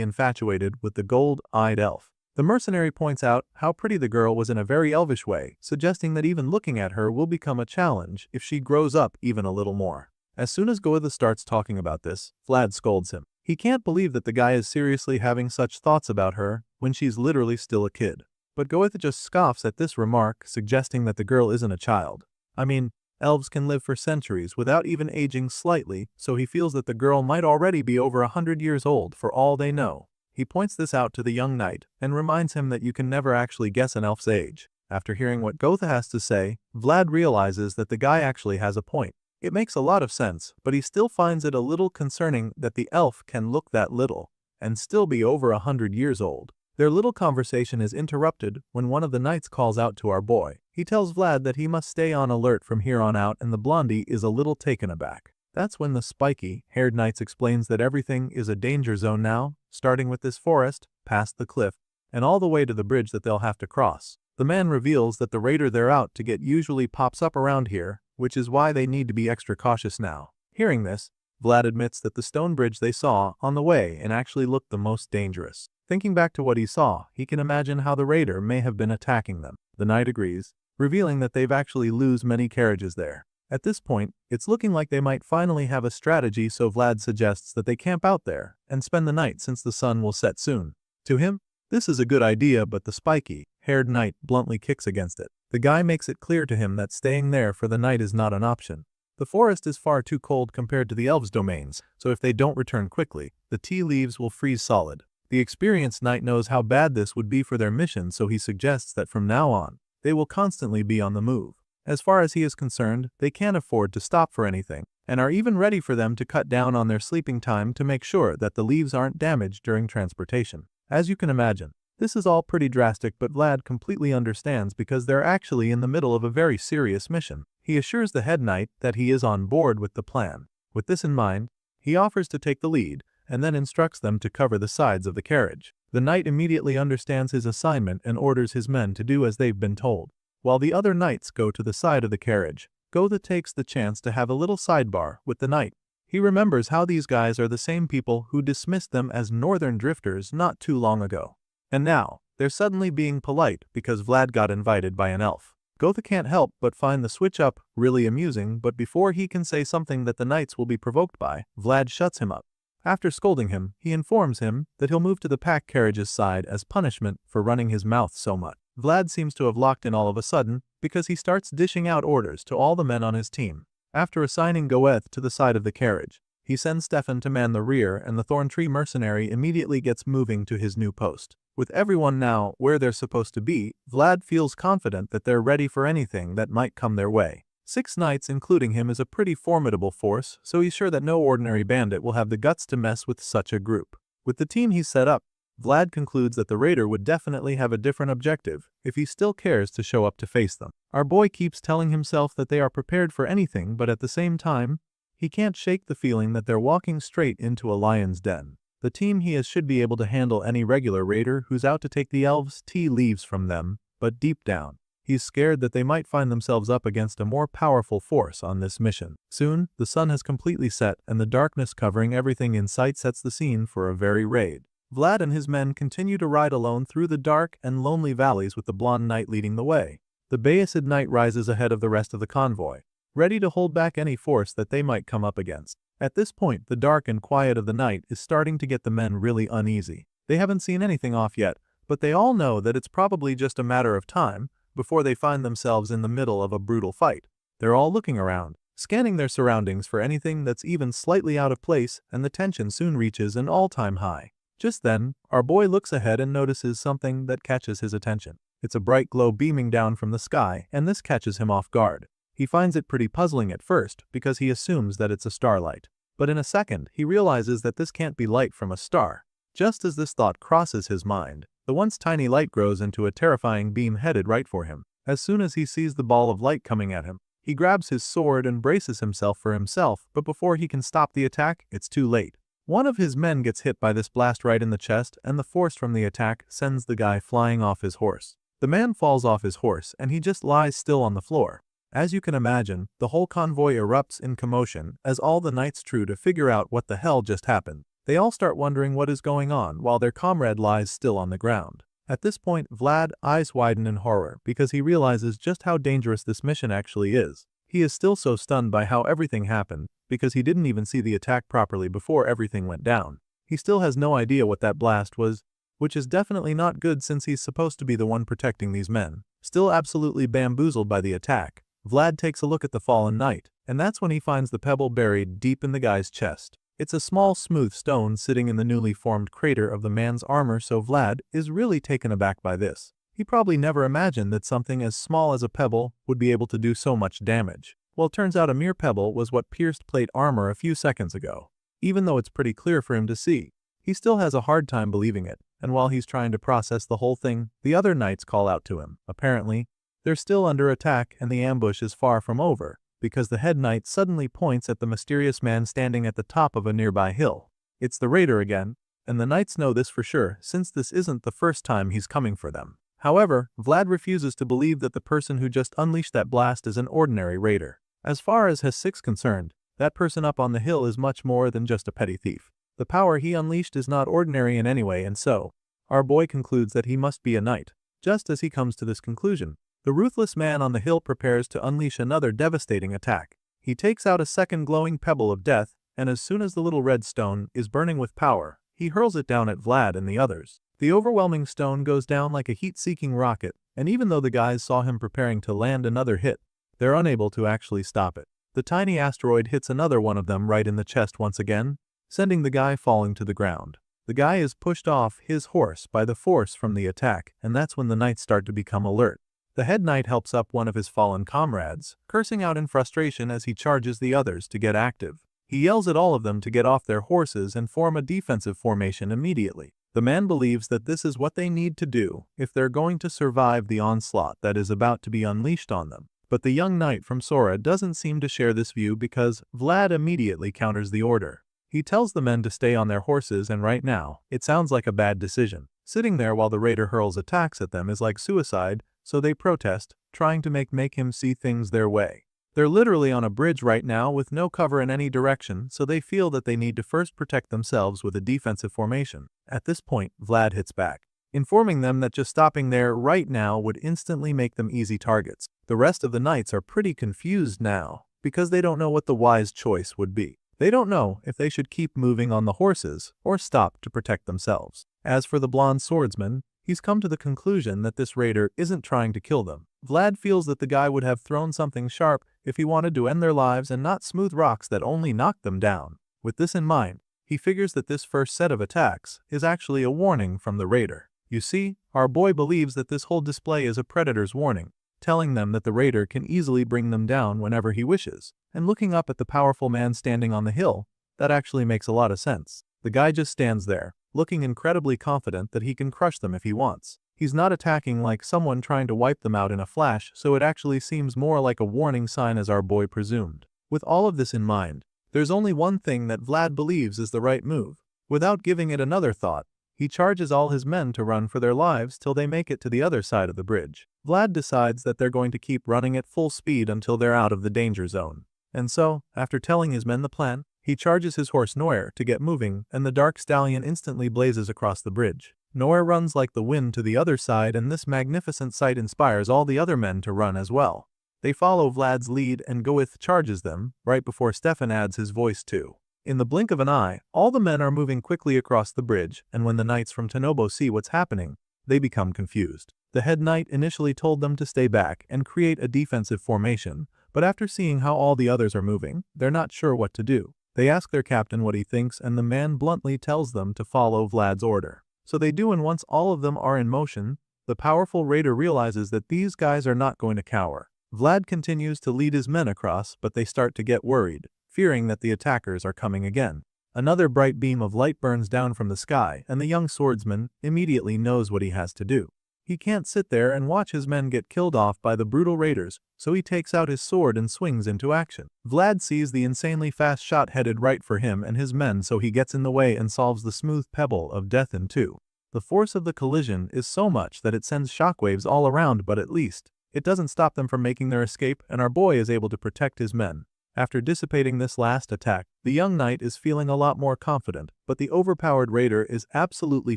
A: infatuated with the gold-eyed elf. The mercenary points out how pretty the girl was in a very elvish way, suggesting that even looking at her will become a challenge if she grows up even a little more. As soon as Goth starts talking about this, Vlad scolds him. He can't believe that the guy is seriously having such thoughts about her when she's literally still a kid. But Goth just scoffs at this remark, suggesting that the girl isn't a child. I mean, elves can live for centuries without even aging slightly, so he feels that the girl might already be over 100 years old for all they know. He points this out to the young knight and reminds him that you can never actually guess an elf's age. After hearing what Goth has to say, Vlad realizes that the guy actually has a point. It makes a lot of sense, but he still finds it a little concerning that the elf can look that little and still be over 100 years old. Their little conversation is interrupted when one of the knights calls out to our boy. He tells Vlad that he must stay on alert from here on out, and the blondie is a little taken aback. That's when the spiky-haired knight explains that everything is a danger zone now, starting with this forest, past the cliff, and all the way to the bridge that they'll have to cross. The man reveals that the raider they're out to get usually pops up around here, which is why they need to be extra cautious now. Hearing this, Vlad admits that the stone bridge they saw on the way and actually looked the most dangerous. Thinking back to what he saw, he can imagine how the raider may have been attacking them. The knight agrees, revealing that they've actually lose many carriages there. At this point, it's looking like they might finally have a strategy, so Vlad suggests that they camp out there and spend the night since the sun will set soon. To him, this is a good idea, but the spiky-haired knight bluntly kicks against it. The guy makes it clear to him that staying there for the night is not an option. The forest is far too cold compared to the elves' domains, so if they don't return quickly, the tea leaves will freeze solid. The experienced knight knows how bad this would be for their mission, so he suggests that from now on, they will constantly be on the move. As far as he is concerned, they can't afford to stop for anything, and are even ready for them to cut down on their sleeping time to make sure that the leaves aren't damaged during transportation. As you can imagine, this is all pretty drastic, but Vlad completely understands because they're actually in the middle of a very serious mission. He assures the head knight that he is on board with the plan. With this in mind, he offers to take the lead, and then instructs them to cover the sides of the carriage. The knight immediately understands his assignment and orders his men to do as they've been told. While the other knights go to the side of the carriage, Goth takes the chance to have a little sidebar with the knight. He remembers how these guys are the same people who dismissed them as northern drifters not too long ago. And now, they're suddenly being polite because Vlad got invited by an elf. Goth can't help but find the switch up really amusing, but before he can say something that the knights will be provoked by, Vlad shuts him up. After scolding him, he informs him that he'll move to the pack carriage's side as punishment for running his mouth so much. Vlad seems to have locked in all of a sudden because he starts dishing out orders to all the men on his team. After assigning Goeth to the side of the carriage, he sends Stefan to man the rear, and the Thorntree mercenary immediately gets moving to his new post. With everyone now where they're supposed to be, Vlad feels confident that they're ready for anything that might come their way. 6 knights including him is a pretty formidable force, so he's sure that no ordinary bandit will have the guts to mess with such a group. With the team he's set up, Vlad concludes that the raider would definitely have a different objective if he still cares to show up to face them. Our boy keeps telling himself that they are prepared for anything, but at the same time, he can't shake the feeling that they're walking straight into a lion's den. The team he is should be able to handle any regular raider who's out to take the elves' tea leaves from them, but deep down, he's scared that they might find themselves up against a more powerful force on this mission. Soon, the sun has completely set and the darkness covering everything in sight sets the scene for a very raid. Vlad and his men continue to ride alone through the dark and lonely valleys with the blonde knight leading the way. The Bayacid knight rises ahead of the rest of the convoy, ready to hold back any force that they might come up against. At this point, the dark and quiet of the night is starting to get the men really uneasy. They haven't seen anything off yet, but they all know that it's probably just a matter of time before they find themselves in the middle of a brutal fight. They're all looking around, scanning their surroundings for anything that's even slightly out of place, and the tension soon reaches an all-time high. Just then, our boy looks ahead and notices something that catches his attention. It's a bright glow beaming down from the sky, and this catches him off guard. He finds it pretty puzzling at first because he assumes that it's a starlight. But in a second, he realizes that this can't be light from a star. Just as this thought crosses his mind, the once tiny light grows into a terrifying beam headed right for him. As soon as he sees the ball of light coming at him, he grabs his sword and braces himself for himself, but before he can stop the attack, it's too late. One of his men gets hit by this blast right in the chest, and the force from the attack sends the guy flying off his horse. The man falls off his horse and he just lies still on the floor. As you can imagine, the whole convoy erupts in commotion as all the knights try to figure out what the hell just happened. They all start wondering what is going on while their comrade lies still on the ground. At this point, Vlad's eyes widen in horror because he realizes just how dangerous this mission actually is. He is still so stunned by how everything happened because he didn't even see the attack properly before everything went down. He still has no idea what that blast was, which is definitely not good since he's supposed to be the one protecting these men. Still absolutely bamboozled by the attack, Vlad takes a look at the fallen knight, and that's when he finds the pebble buried deep in the guy's chest. It's a small smooth stone sitting in the newly formed crater of the man's armor, so Vlad is really taken aback by this. He probably never imagined that something as small as a pebble would be able to do so much damage. Well, it turns out a mere pebble was what pierced plate armor a few seconds ago. Even though it's pretty clear for him to see, he still has a hard time believing it, and while he's trying to process the whole thing, the other knights call out to him. Apparently, they're still under attack and the ambush is far from over, because the head knight suddenly points at the mysterious man standing at the top of a nearby hill. It's the raider again, and the knights know this for sure since this isn't the first time he's coming for them. However, Vlad refuses to believe that the person who just unleashed that blast is an ordinary raider. As far as his six concerned, that person up on the hill is much more than just a petty thief. The power he unleashed is not ordinary in any way, and so, our boy concludes that he must be a knight. Just as he comes to this conclusion, the ruthless man on the hill prepares to unleash another devastating attack. He takes out a second glowing pebble of death, and as soon as the little red stone is burning with power, he hurls it down at Vlad and the others. The overwhelming stone goes down like a heat-seeking rocket, and even though the guys saw him preparing to land another hit, they're unable to actually stop it. The tiny asteroid hits another one of them right in the chest once again, sending the guy falling to the ground. The guy is pushed off his horse by the force from the attack, and that's when the knights start to become alert. The head knight helps up one of his fallen comrades, cursing out in frustration as he charges the others to get active. He yells at all of them to get off their horses and form a defensive formation immediately. The man believes that this is what they need to do if they're going to survive the onslaught that is about to be unleashed on them. But the young knight from Sora doesn't seem to share this view because Vlad immediately counters the order. He tells the men to stay on their horses, and right now, it sounds like a bad decision. Sitting there while the raider hurls attacks at them is like suicide, so they protest, trying to make him see things their way. They're literally on a bridge right now with no cover in any direction, so they feel that they need to first protect themselves with a defensive formation. At this point, Vlad hits back, informing them that just stopping there right now would instantly make them easy targets. The rest of the knights are pretty confused now, because they don't know what the wise choice would be. They don't know if they should keep moving on the horses or stop to protect themselves. As for the blonde swordsman, he's come to the conclusion that this raider isn't trying to kill them. Vlad feels that the guy would have thrown something sharp if he wanted to end their lives and not smooth rocks that only knocked them down. With this in mind, he figures that this first set of attacks is actually a warning from the raider. You see, our boy believes that this whole display is a predator's warning, telling them that the raider can easily bring them down whenever he wishes. And looking up at the powerful man standing on the hill, that actually makes a lot of sense. The guy just stands there, looking incredibly confident that he can crush them if he wants. He's not attacking like someone trying to wipe them out in a flash, so it actually seems more like a warning sign as our boy presumed. With all of this in mind, there's only one thing that Vlad believes is the right move. Without giving it another thought, he charges all his men to run for their lives till they make it to the other side of the bridge. Vlad decides that they're going to keep running at full speed until they're out of the danger zone. And so, after telling his men the plan, he charges his horse Noir to get moving, and the dark stallion instantly blazes across the bridge. Noir runs like the wind to the other side, and this magnificent sight inspires all the other men to run as well. They follow Vlad's lead and Goeth charges them, right before Stefan adds his voice too. In the blink of an eye, all the men are moving quickly across the bridge, and when the knights from Tanobo see what's happening, they become confused. The head knight initially told them to stay back and create a defensive formation, but after seeing how all the others are moving, they're not sure what to do. They ask their captain what he thinks, and the man bluntly tells them to follow Vlad's order. So they do, and once all of them are in motion, the powerful raider realizes that these guys are not going to cower. Vlad continues to lead his men across, but they start to get worried, fearing that the attackers are coming again. Another bright beam of light burns down from the sky, and the young swordsman immediately knows what he has to do. He can't sit there and watch his men get killed off by the brutal raiders, so he takes out his sword and swings into action. Vlad sees the insanely fast shot headed right for him and his men, so he gets in the way and solves the smooth pebble of death in two. The force of the collision is so much that it sends shockwaves all around, but at least it doesn't stop them from making their escape, and our boy is able to protect his men. After dissipating this last attack, the young knight is feeling a lot more confident, but the overpowered raider is absolutely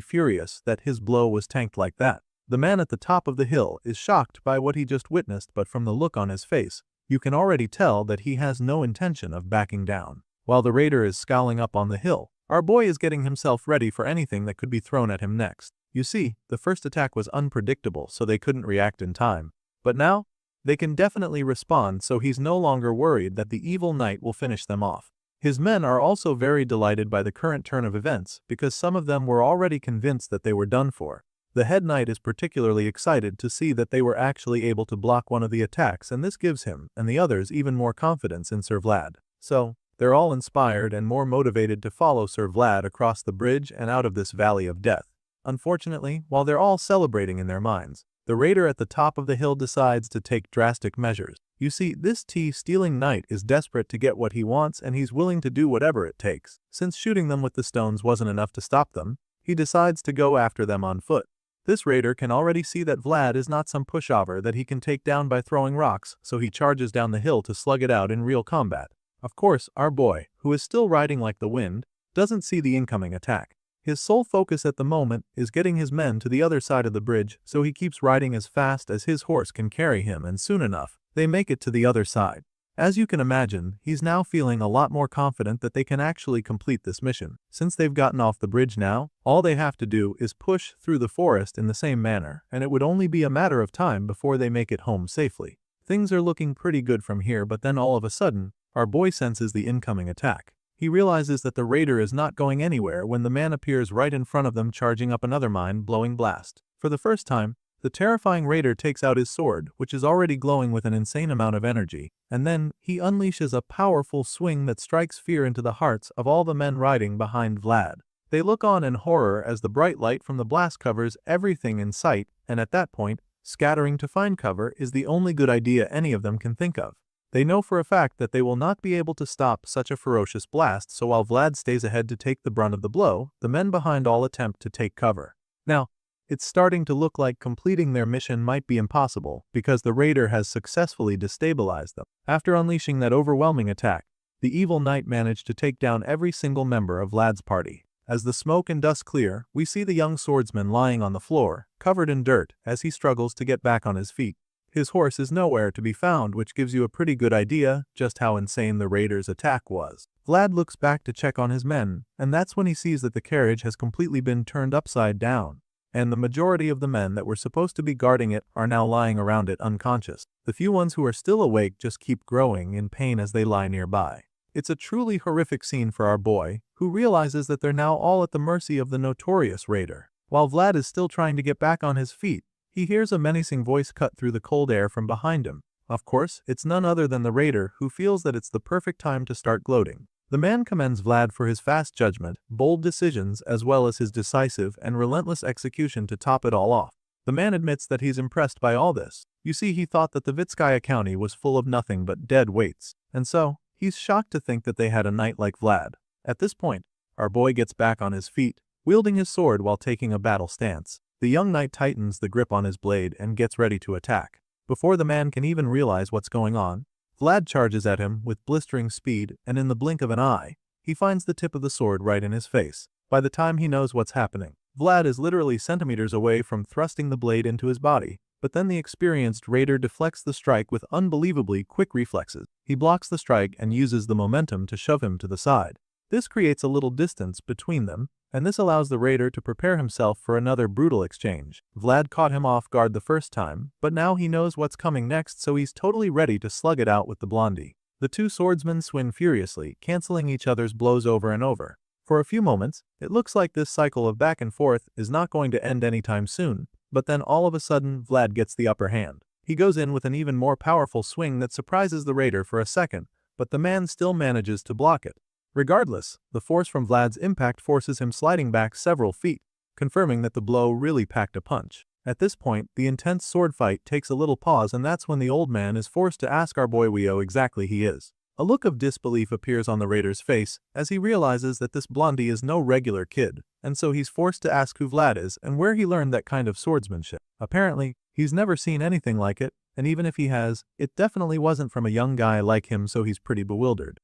A: furious that his blow was tanked like that. The man at the top of the hill is shocked by what he just witnessed, but from the look on his face, you can already tell that he has no intention of backing down. While the raider is scowling up on the hill, our boy is getting himself ready for anything that could be thrown at him next. You see, the first attack was unpredictable, so they couldn't react in time. But now, they can definitely respond, so he's no longer worried that the evil knight will finish them off. His men are also very delighted by the current turn of events, because some of them were already convinced that they were done for. The head knight is particularly excited to see that they were actually able to block one of the attacks, and this gives him and the others even more confidence in Sir Vlad. So, they're all inspired and more motivated to follow Sir Vlad across the bridge and out of this valley of death. Unfortunately, while they're all celebrating in their minds, the raider at the top of the hill decides to take drastic measures. You see, this tea-stealing knight is desperate to get what he wants, and he's willing to do whatever it takes. Since shooting them with the stones wasn't enough to stop them, he decides to go after them on foot. This raider can already see that Vlad is not some pushover that he can take down by throwing rocks, so he charges down the hill to slug it out in real combat. Of course, our boy, who is still riding like the wind, doesn't see the incoming attack. His sole focus at the moment is getting his men to the other side of the bridge, so he keeps riding as fast as his horse can carry him, and soon enough, they make it to the other side. As you can imagine, he's now feeling a lot more confident that they can actually complete this mission. Since they've gotten off the bridge now, all they have to do is push through the forest in the same manner, and it would only be a matter of time before they make it home safely. Things are looking pretty good from here, but then all of a sudden, our boy senses the incoming attack. He realizes that the raider is not going anywhere when the man appears right in front of them, charging up another mind-blowing blast. For the first time, the terrifying raider takes out his sword, which is already glowing with an insane amount of energy, and then he unleashes a powerful swing that strikes fear into the hearts of all the men riding behind Vlad. They look on in horror as the bright light from the blast covers everything in sight, and at that point, scattering to find cover is the only good idea any of them can think of. They know for a fact that they will not be able to stop such a ferocious blast, so while Vlad stays ahead to take the brunt of the blow, the men behind all attempt to take cover. Now, it's starting to look like completing their mission might be impossible, because the raider has successfully destabilized them. After unleashing that overwhelming attack, the evil knight managed to take down every single member of Vlad's party. As the smoke and dust clear, we see the young swordsman lying on the floor, covered in dirt, as he struggles to get back on his feet. His horse is nowhere to be found, which gives you a pretty good idea just how insane the raider's attack was. Vlad looks back to check on his men, and that's when he sees that the carriage has completely been turned upside down, and the majority of the men that were supposed to be guarding it are now lying around it unconscious. The few ones who are still awake just keep growing in pain as they lie nearby. It's a truly horrific scene for our boy, who realizes that they're now all at the mercy of the notorious raider. While Vlad is still trying to get back on his feet, he hears a menacing voice cut through the cold air from behind him. Of course, it's none other than the raider, who feels that it's the perfect time to start gloating. The man commends Vlad for his fast judgment, bold decisions, as well as his decisive and relentless execution to top it all off. The man admits that he's impressed by all this. You see, he thought that the Vitskaya County was full of nothing but dead weights, and so, he's shocked to think that they had a knight like Vlad. At this point, our boy gets back on his feet, wielding his sword while taking a battle stance. The young knight tightens the grip on his blade and gets ready to attack. Before the man can even realize what's going on, Vlad charges at him with blistering speed, and in the blink of an eye, he finds the tip of the sword right in his face. By the time he knows what's happening, Vlad is literally centimeters away from thrusting the blade into his body, but then the experienced raider deflects the strike with unbelievably quick reflexes. He blocks the strike and uses the momentum to shove him to the side. This creates a little distance between them, and this allows the raider to prepare himself for another brutal exchange. Vlad caught him off guard the first time, but now he knows what's coming next, so he's totally ready to slug it out with the blondie. The two swordsmen swing furiously, canceling each other's blows over and over. For a few moments, it looks like this cycle of back and forth is not going to end anytime soon, but then all of a sudden Vlad gets the upper hand. He goes in with an even more powerful swing that surprises the raider for a second, but the man still manages to block it. Regardless, the force from Vlad's impact forces him sliding back several feet, confirming that the blow really packed a punch. At this point, the intense sword fight takes a little pause, and that's when the old man is forced to ask our boy who exactly he is. A look of disbelief appears on the raider's face as he realizes that this blondie is no regular kid, and so he's forced to ask who Vlad is and where he learned that kind of swordsmanship. Apparently, he's never seen anything like it, and even if he has, it definitely wasn't from a young guy like him, so he's pretty bewildered.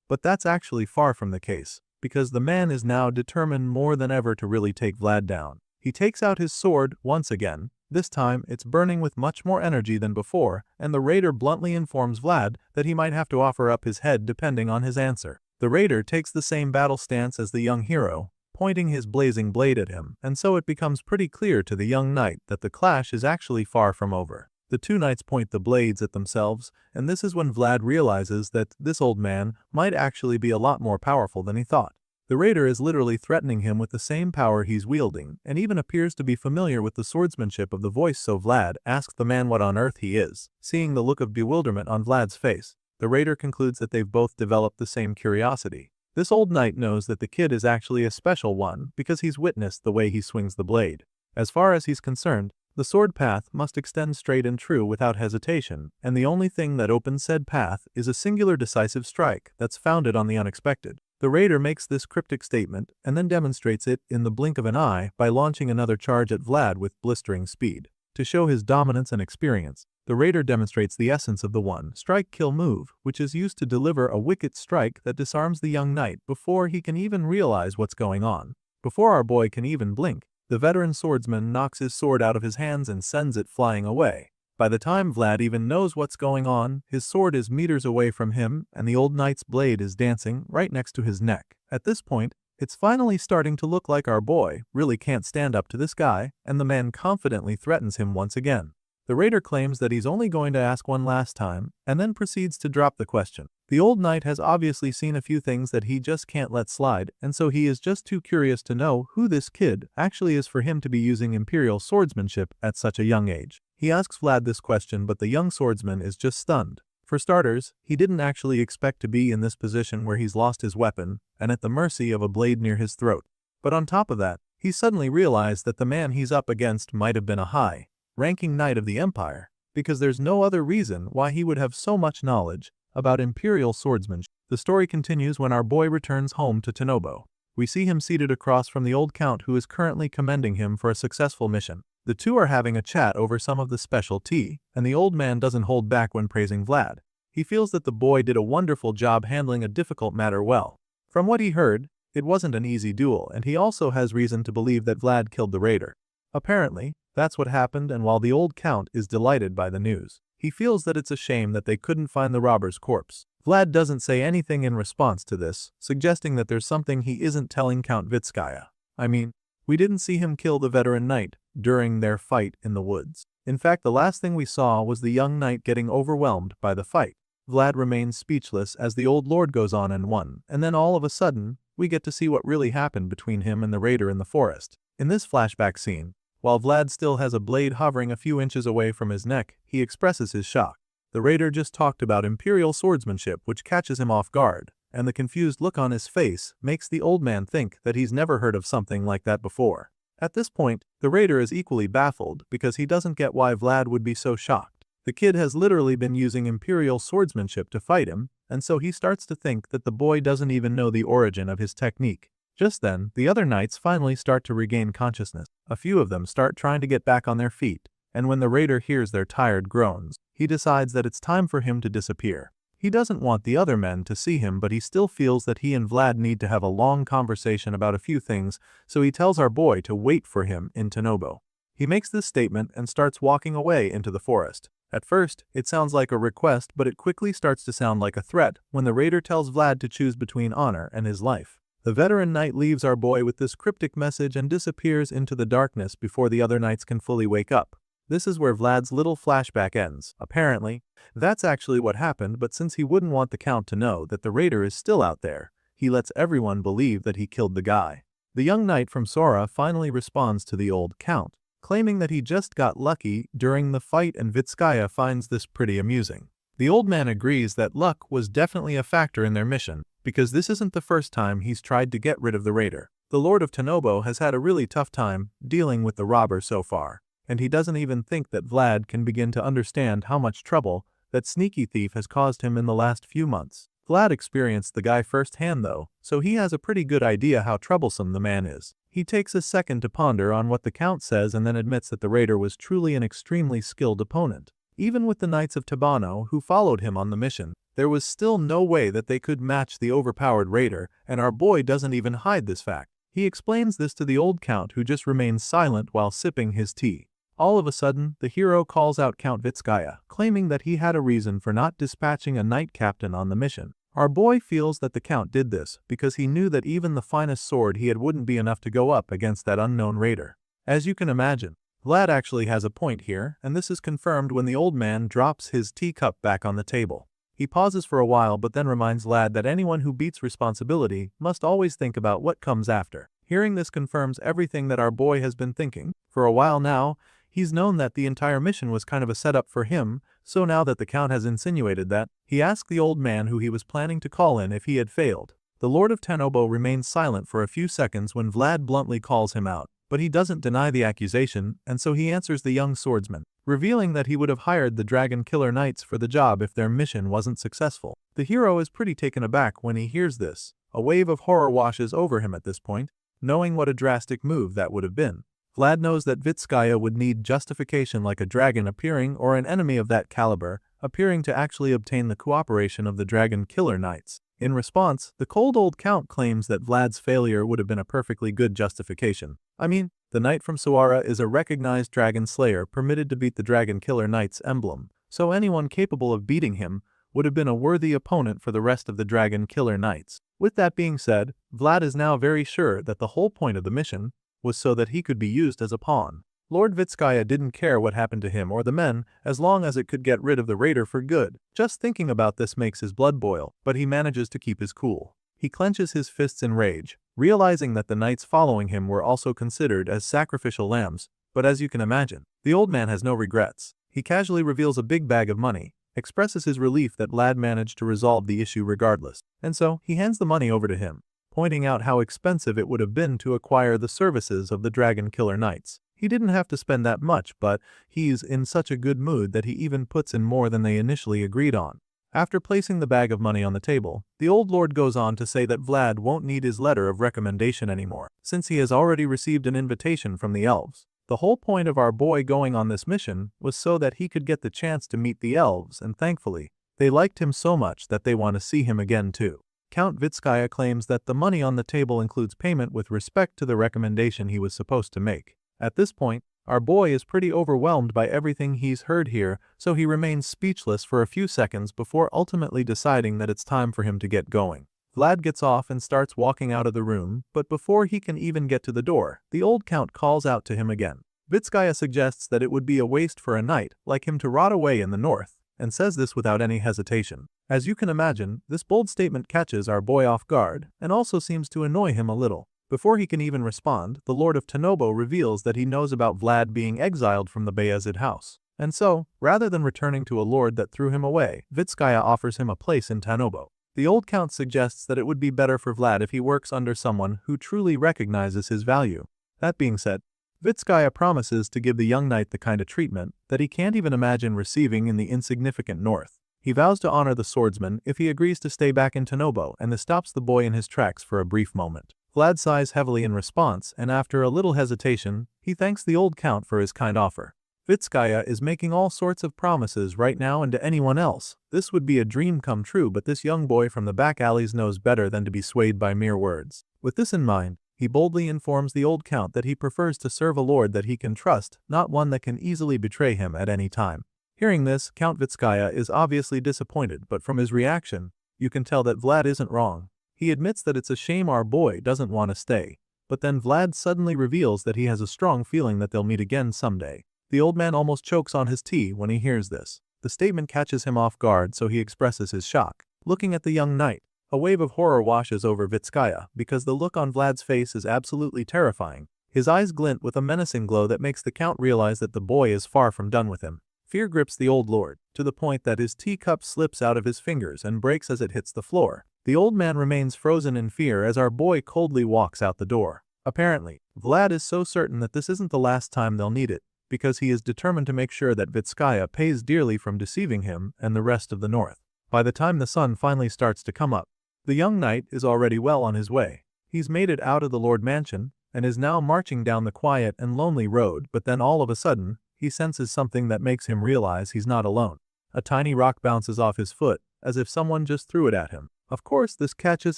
A: But that's actually far from the case, because the man is now determined more than ever to really take Vlad down. He takes out his sword once again. This time, it's burning with much more energy than before, and the raider bluntly informs Vlad that he might have to offer up his head depending on his answer. The raider takes the same battle stance as the young hero, pointing his blazing blade at him, and so it becomes pretty clear to the young knight that the clash is actually far from over. The two knights point the blades at themselves, and this is when Vlad realizes that this old man might actually be a lot more powerful than he thought. The raider is literally threatening him with the same power he's wielding, and even appears to be familiar with the swordsmanship of the voice, so Vlad asks the man what on earth he is. Seeing the look of bewilderment on Vlad's face, the raider concludes that they've both developed the same curiosity. This old knight knows that the kid is actually a special one because he's witnessed the way he swings the blade. As far as he's concerned, the sword path must extend straight and true without hesitation, and the only thing that opens said path is a singular decisive strike that's founded on the unexpected. The raider makes this cryptic statement and then demonstrates it in the blink of an eye by launching another charge at Vlad with blistering speed. To show his dominance and experience, the raider demonstrates the essence of the one-strike-kill move, which is used to deliver a wicked strike that disarms the young knight before he can even realize what's going on. Before our boy can even blink, the veteran swordsman knocks his sword out of his hands and sends it flying away. By the time Vlad even knows what's going on, his sword is meters away from him and the old knight's blade is dancing right next to his neck. At this point, it's finally starting to look like our boy really can't stand up to this guy, and the man confidently threatens him once again. The raider claims that he's only going to ask one last time, and then proceeds to drop the question. The old knight has obviously seen a few things that he just can't let slide, and so he is just too curious to know who this kid actually is for him to be using imperial swordsmanship at such a young age. He asks Vlad this question, but the young swordsman is just stunned. For starters, he didn't actually expect to be in this position where he's lost his weapon and at the mercy of a blade near his throat. But on top of that, he suddenly realized that the man he's up against might have been a high-ranking knight of the Empire, because there's no other reason why he would have so much knowledge about imperial swordsmanship. The story continues when our boy returns home to Tenobo. We see him seated across from the old count who is currently commending him for a successful mission. The two are having a chat over some of the special tea, and the old man doesn't hold back when praising Vlad. He feels that the boy did a wonderful job handling a difficult matter well. From what he heard, it wasn't an easy duel, and he also has reason to believe that Vlad killed the raider. Apparently, that's what happened, and while the old count is delighted by the news, he feels that it's a shame that they couldn't find the robber's corpse. Vlad doesn't say anything in response to this, suggesting that there's something he isn't telling Count Vitskaya. I mean, we didn't see him kill the veteran knight during their fight in the woods. In fact, the last thing we saw was the young knight getting overwhelmed by the fight. Vlad remains speechless as the old lord goes on and then all of a sudden, we get to see what really happened between him and the raider in the forest. In this flashback scene, while Vlad still has a blade hovering a few inches away from his neck, he expresses his shock. The raider just talked about imperial swordsmanship, which catches him off guard, and the confused look on his face makes the old man think that he's never heard of something like that before. At this point, the raider is equally baffled because he doesn't get why Vlad would be so shocked. The kid has literally been using imperial swordsmanship to fight him, and so he starts to think that the boy doesn't even know the origin of his technique. Just then, the other knights finally start to regain consciousness. A few of them start trying to get back on their feet, and when the raider hears their tired groans, he decides that it's time for him to disappear. He doesn't want the other men to see him, but he still feels that he and Vlad need to have a long conversation about a few things, so he tells our boy to wait for him in Tanobo. He makes this statement and starts walking away into the forest. At first, it sounds like a request, but it quickly starts to sound like a threat when the raider tells Vlad to choose between honor and his life. The veteran knight leaves our boy with this cryptic message and disappears into the darkness before the other knights can fully wake up. This is where Vlad's little flashback ends. Apparently, that's actually what happened, but since he wouldn't want the Count to know that the raider is still out there, he lets everyone believe that he killed the guy. The young knight from Sora finally responds to the old Count, claiming that he just got lucky during the fight, and Vitskaya finds this pretty amusing. The old man agrees that luck was definitely a factor in their mission, because this isn't the first time he's tried to get rid of the raider. The Lord of Tanobo has had a really tough time dealing with the robber so far, and he doesn't even think that Vlad can begin to understand how much trouble that sneaky thief has caused him in the last few months. Vlad experienced the guy firsthand though, so he has a pretty good idea how troublesome the man is. He takes a second to ponder on what the Count says and then admits that the raider was truly an extremely skilled opponent. Even with the Knights of Tabano who followed him on the mission, there was still no way that they could match the overpowered raider, and our boy doesn't even hide this fact. He explains this to the old Count, who just remains silent while sipping his tea. All of a sudden, the hero calls out Count Vitskaya, claiming that he had a reason for not dispatching a knight captain on the mission. Our boy feels that the Count did this because he knew that even the finest sword he had wouldn't be enough to go up against that unknown raider. As you can imagine, Vlad actually has a point here, and this is confirmed when the old man drops his teacup back on the table. He pauses for a while but then reminds Vlad that anyone who beats responsibility must always think about what comes after. Hearing this confirms everything that our boy has been thinking. For a while now, he's known that the entire mission was kind of a setup for him, so now that the Count has insinuated that, he asked the old man who he was planning to call in if he had failed. The Lord of Tanobo remains silent for a few seconds when Vlad bluntly calls him out, but he doesn't deny the accusation, and so he answers the young swordsman, revealing that he would have hired the Dragon Killer Knights for the job if their mission wasn't successful. The hero is pretty taken aback when he hears this. A wave of horror washes over him at this point, knowing what a drastic move that would have been. Vlad knows that Vitskaya would need justification, like a dragon appearing or an enemy of that caliber appearing to actually obtain the cooperation of the Dragon Killer Knights. In response, the cold old Count claims that Vlad's failure would have been a perfectly good justification. I mean, the knight from Suara is a recognized dragon slayer permitted to beat the Dragon Killer Knight's emblem, so anyone capable of beating him would have been a worthy opponent for the rest of the Dragon Killer Knights. With that being said, Vlad is now very sure that the whole point of the mission was so that he could be used as a pawn. Lord Vitskaya didn't care what happened to him or the men, as long as it could get rid of the raider for good. Just thinking about this makes his blood boil, but he manages to keep his cool. He clenches his fists in rage, realizing that the knights following him were also considered as sacrificial lambs, but as you can imagine, the old man has no regrets. He casually reveals a big bag of money, expresses his relief that Vlad managed to resolve the issue regardless, and so he hands the money over to him, pointing out how expensive it would have been to acquire the services of the Dragon Killer Knights. He didn't have to spend that much, but he's in such a good mood that he even puts in more than they initially agreed on. After placing the bag of money on the table, the old lord goes on to say that Vlad won't need his letter of recommendation anymore, since he has already received an invitation from the elves. The whole point of our boy going on this mission was so that he could get the chance to meet the elves, and thankfully, they liked him so much that they want to see him again too. Count Vitskaya claims that the money on the table includes payment with respect to the recommendation he was supposed to make. At this point, our boy is pretty overwhelmed by everything he's heard here, so he remains speechless for a few seconds before ultimately deciding that it's time for him to get going. Vlad gets off and starts walking out of the room, but before he can even get to the door, the old Count calls out to him again. Vitskaya suggests that it would be a waste for a knight like him to rot away in the north, and says this without any hesitation. As you can imagine, this bold statement catches our boy off guard, and also seems to annoy him a little. Before he can even respond, the Lord of Tanobo reveals that he knows about Vlad being exiled from the Bayezid house. And so, rather than returning to a lord that threw him away, Vitskaya offers him a place in Tanobo. The old count suggests that it would be better for Vlad if he works under someone who truly recognizes his value. That being said, Vitskaya promises to give the young knight the kind of treatment that he can't even imagine receiving in the insignificant north. He vows to honor the swordsman if he agrees to stay back in Tanobo, and this stops the boy in his tracks for a brief moment. Vlad sighs heavily in response, and after a little hesitation, he thanks the old count for his kind offer. Vitskaya is making all sorts of promises right now, and to anyone else, this would be a dream come true, but this young boy from the back alleys knows better than to be swayed by mere words. With this in mind, he boldly informs the old count that he prefers to serve a lord that he can trust, not one that can easily betray him at any time. Hearing this, Count Vitskaya is obviously disappointed, but from his reaction, you can tell that Vlad isn't wrong. He admits that it's a shame our boy doesn't want to stay, but then Vlad suddenly reveals that he has a strong feeling that they'll meet again someday. The old man almost chokes on his tea when he hears this. The statement catches him off guard, so he expresses his shock. Looking at the young knight, a wave of horror washes over Vitskaya because the look on Vlad's face is absolutely terrifying. His eyes glint with a menacing glow that makes the count realize that the boy is far from done with him. Fear grips the old lord, to the point that his teacup slips out of his fingers and breaks as it hits the floor. The old man remains frozen in fear as our boy coldly walks out the door. Apparently, Vlad is so certain that this isn't the last time they'll need it, because he is determined to make sure that Vitskaya pays dearly from deceiving him and the rest of the north. By the time the sun finally starts to come up, the young knight is already well on his way. He's made it out of the Lord Mansion and is now marching down the quiet and lonely road, but then all of a sudden, he senses something that makes him realize he's not alone. A tiny rock bounces off his foot, as if someone just threw it at him. Of course, this catches